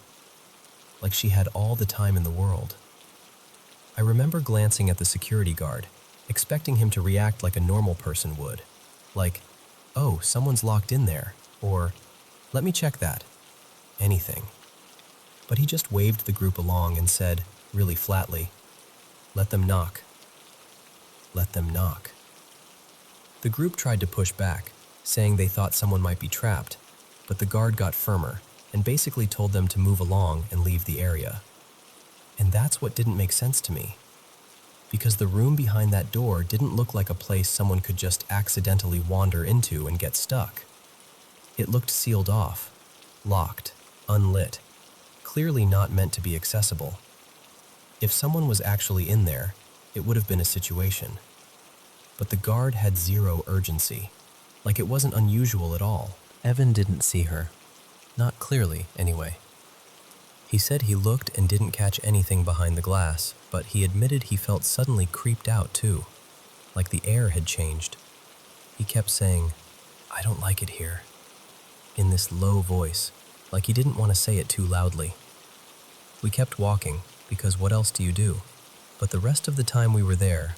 like she had all the time in the world. I remember glancing at the security guard, expecting him to react like a normal person would, like, "Oh, someone's locked in there," or, "Let me check that." Anything. But he just waved the group along and said, really flatly, "Let them knock. Let them knock." The group tried to push back, saying they thought someone might be trapped, but the guard got firmer and basically told them to move along and leave the area. And that's what didn't make sense to me, because the room behind that door didn't look like a place someone could just accidentally wander into and get stuck. It looked sealed off, locked, unlit, clearly not meant to be accessible. If someone was actually in there, it would have been a situation. But the guard had zero urgency, like it wasn't unusual at all. Evan didn't see her. Not clearly, anyway. He said he looked and didn't catch anything behind the glass, but he admitted he felt suddenly creeped out too, like the air had changed. He kept saying, "I don't like it here," in this low voice, like he didn't want to say it too loudly. We kept walking, because what else do you do? But the rest of the time we were there,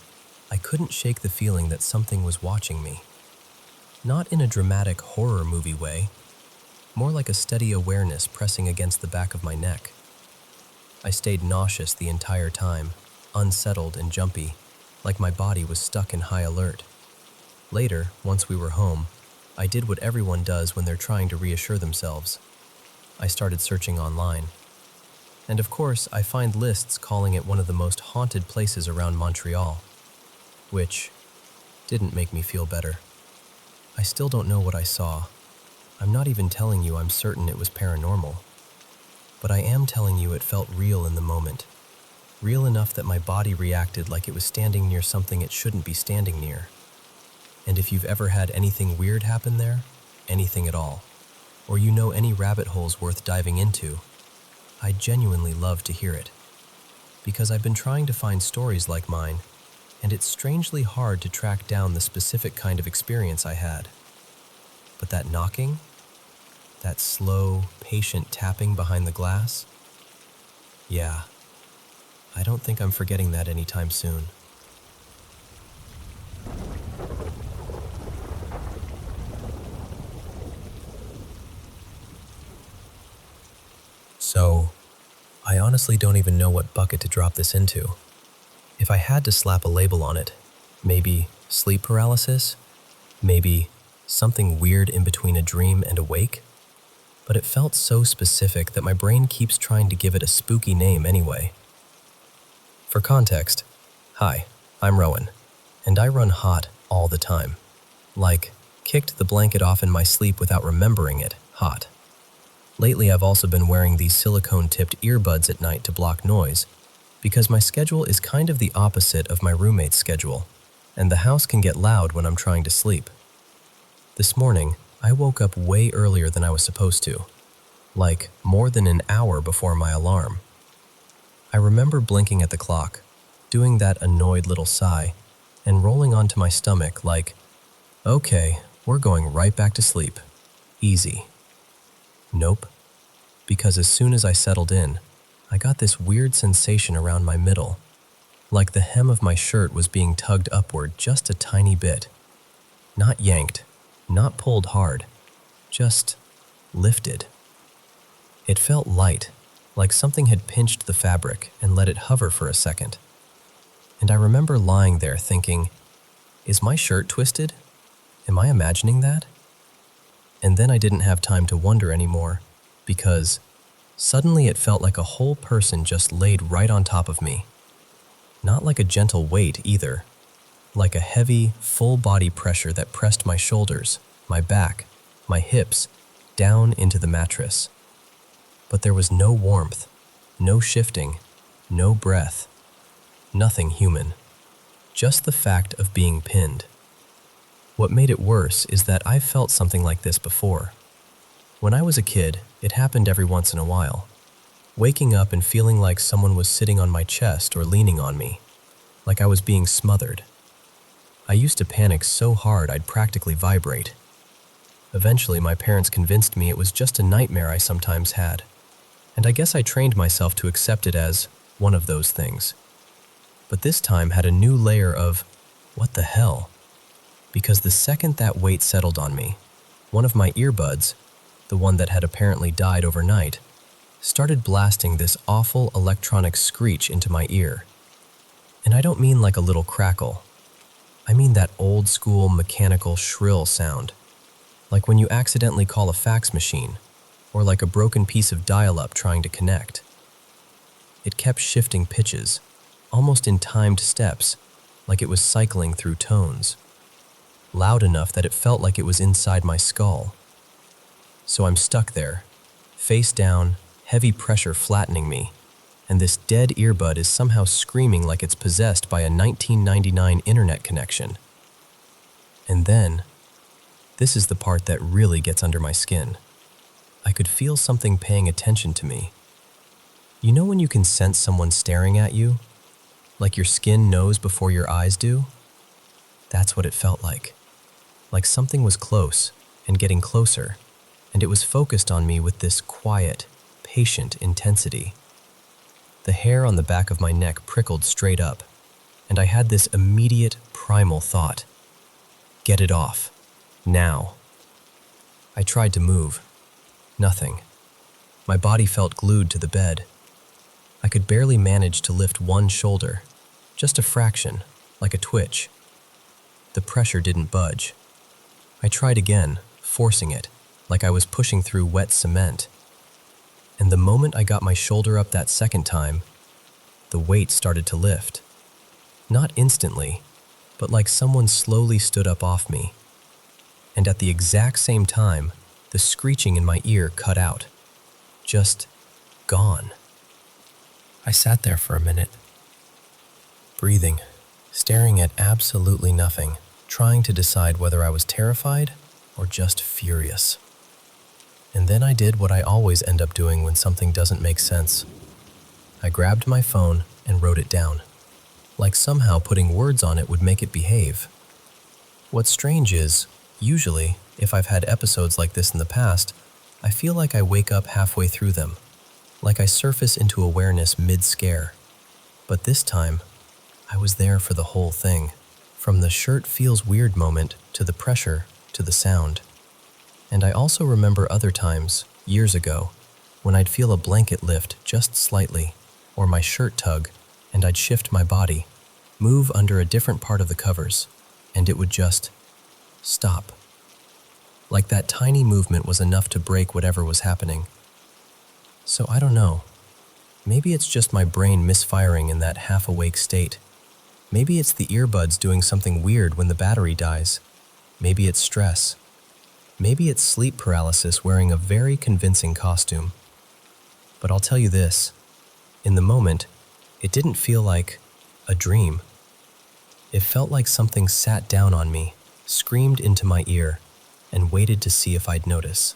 I couldn't shake the feeling that something was watching me. Not in a dramatic horror movie way, more like a steady awareness pressing against the back of my neck. I stayed nauseous the entire time, unsettled and jumpy, like my body was stuck in high alert. Later, once we were home, I did what everyone does when they're trying to reassure themselves. I started searching online. And of course, I find lists calling it one of the most haunted places around Montreal, which didn't make me feel better. I still don't know what I saw. I'm not even telling you I'm certain it was paranormal. But I am telling you it felt real in the moment. Real enough that my body reacted like it was standing near something it shouldn't be standing near. And if you've ever had anything weird happen there, anything at all, or you know any rabbit holes worth diving into, I'd genuinely love to hear it. Because I've been trying to find stories like mine, and it's strangely hard to track down the specific kind of experience I had. But that knocking, that slow, patient tapping behind the glass, yeah, I don't think I'm forgetting that anytime soon. So, I honestly don't even know what bucket to drop this into. If I had to slap a label on it, maybe sleep paralysis, maybe something weird in between a dream and awake, but it felt so specific that my brain keeps trying to give it a spooky name anyway. For context, hi, I'm Rowan, and I run hot all the time. Like, kicked the blanket off in my sleep without remembering it, hot. Lately I've also been wearing these silicone-tipped earbuds at night to block noise, because my schedule is kind of the opposite of my roommate's schedule, and the house can get loud when I'm trying to sleep. This morning, I woke up way earlier than I was supposed to. like more than an hour before my alarm. I remember blinking at the clock, doing that annoyed little sigh, and rolling onto my stomach like, okay, we're going right back to sleep. Easy. Nope, because as soon as I settled in, I got this weird sensation around my middle, like the hem of my shirt was being tugged upward just a tiny bit. Not yanked, not pulled hard, just lifted. It felt light, like something had pinched the fabric and let it hover for a second. And I remember lying there thinking, is my shirt twisted? Am I imagining that? And then I didn't have time to wonder anymore, because suddenly it felt like a whole person just laid right on top of me. Not like a gentle weight either, like a heavy, full-body pressure that pressed my shoulders, my back, my hips, down into the mattress. But there was no warmth, no shifting, no breath, nothing human, just the fact of being pinned. What made it worse is that I've felt something like this before. When I was a kid, it happened every once in a while. Waking up and feeling like someone was sitting on my chest or leaning on me, like I was being smothered. I used to panic so hard I'd practically vibrate. Eventually, my parents convinced me it was just a nightmare I sometimes had, and I guess I trained myself to accept it as one of those things. But this time had a new layer of, what the hell? Because the second that weight settled on me, one of my earbuds, the one that had apparently died overnight, started blasting this awful electronic screech into my ear. And I don't mean like a little crackle. I mean that old school mechanical shrill sound, like when you accidentally call a fax machine, or like a broken piece of dial-up trying to connect. It kept shifting pitches, almost in timed steps, like it was cycling through tones. Loud enough that it felt like it was inside my skull. So I'm stuck there, face down, heavy pressure flattening me, and this dead earbud is somehow screaming like it's possessed by a 1999 internet connection. And then, this is the part that really gets under my skin. I could feel something paying attention to me. You know when you can sense someone staring at you? Like your skin knows before your eyes do? That's what it felt like. Like something was close and getting closer, and it was focused on me with this quiet, patient intensity. The hair on the back of my neck prickled straight up, and I had this immediate, primal thought. Get it off. Now. I tried to move. Nothing. My body felt glued to the bed. I could barely manage to lift one shoulder, just a fraction, like a twitch. The pressure didn't budge. I tried again, forcing it, like I was pushing through wet cement. And the moment I got my shoulder up that second time, the weight started to lift. Not instantly, but like someone slowly stood up off me. And at the exact same time, the screeching in my ear cut out. Just gone. I sat there for a minute, breathing, staring at absolutely nothing, trying to decide whether I was terrified or just furious. And then I did what I always end up doing when something doesn't make sense. I grabbed my phone and wrote it down, like somehow putting words on it would make it behave. What's strange is, usually, if I've had episodes like this in the past, I feel like I wake up halfway through them, like I surface into awareness mid-scare. But this time, I was there for the whole thing, from the shirt feels weird moment to the pressure to the sound. And I also remember other times, years ago, when I'd feel a blanket lift just slightly, or my shirt tug, and I'd shift my body, move under a different part of the covers, and it would just stop. Like that tiny movement was enough to break whatever was happening. So I don't know. Maybe it's just my brain misfiring in that half-awake state. Maybe it's the earbuds doing something weird when the battery dies. Maybe it's stress. Maybe it's sleep paralysis wearing a very convincing costume. But I'll tell you this. In the moment, it didn't feel like a dream. It felt like something sat down on me, screamed into my ear, and waited to see if I'd notice.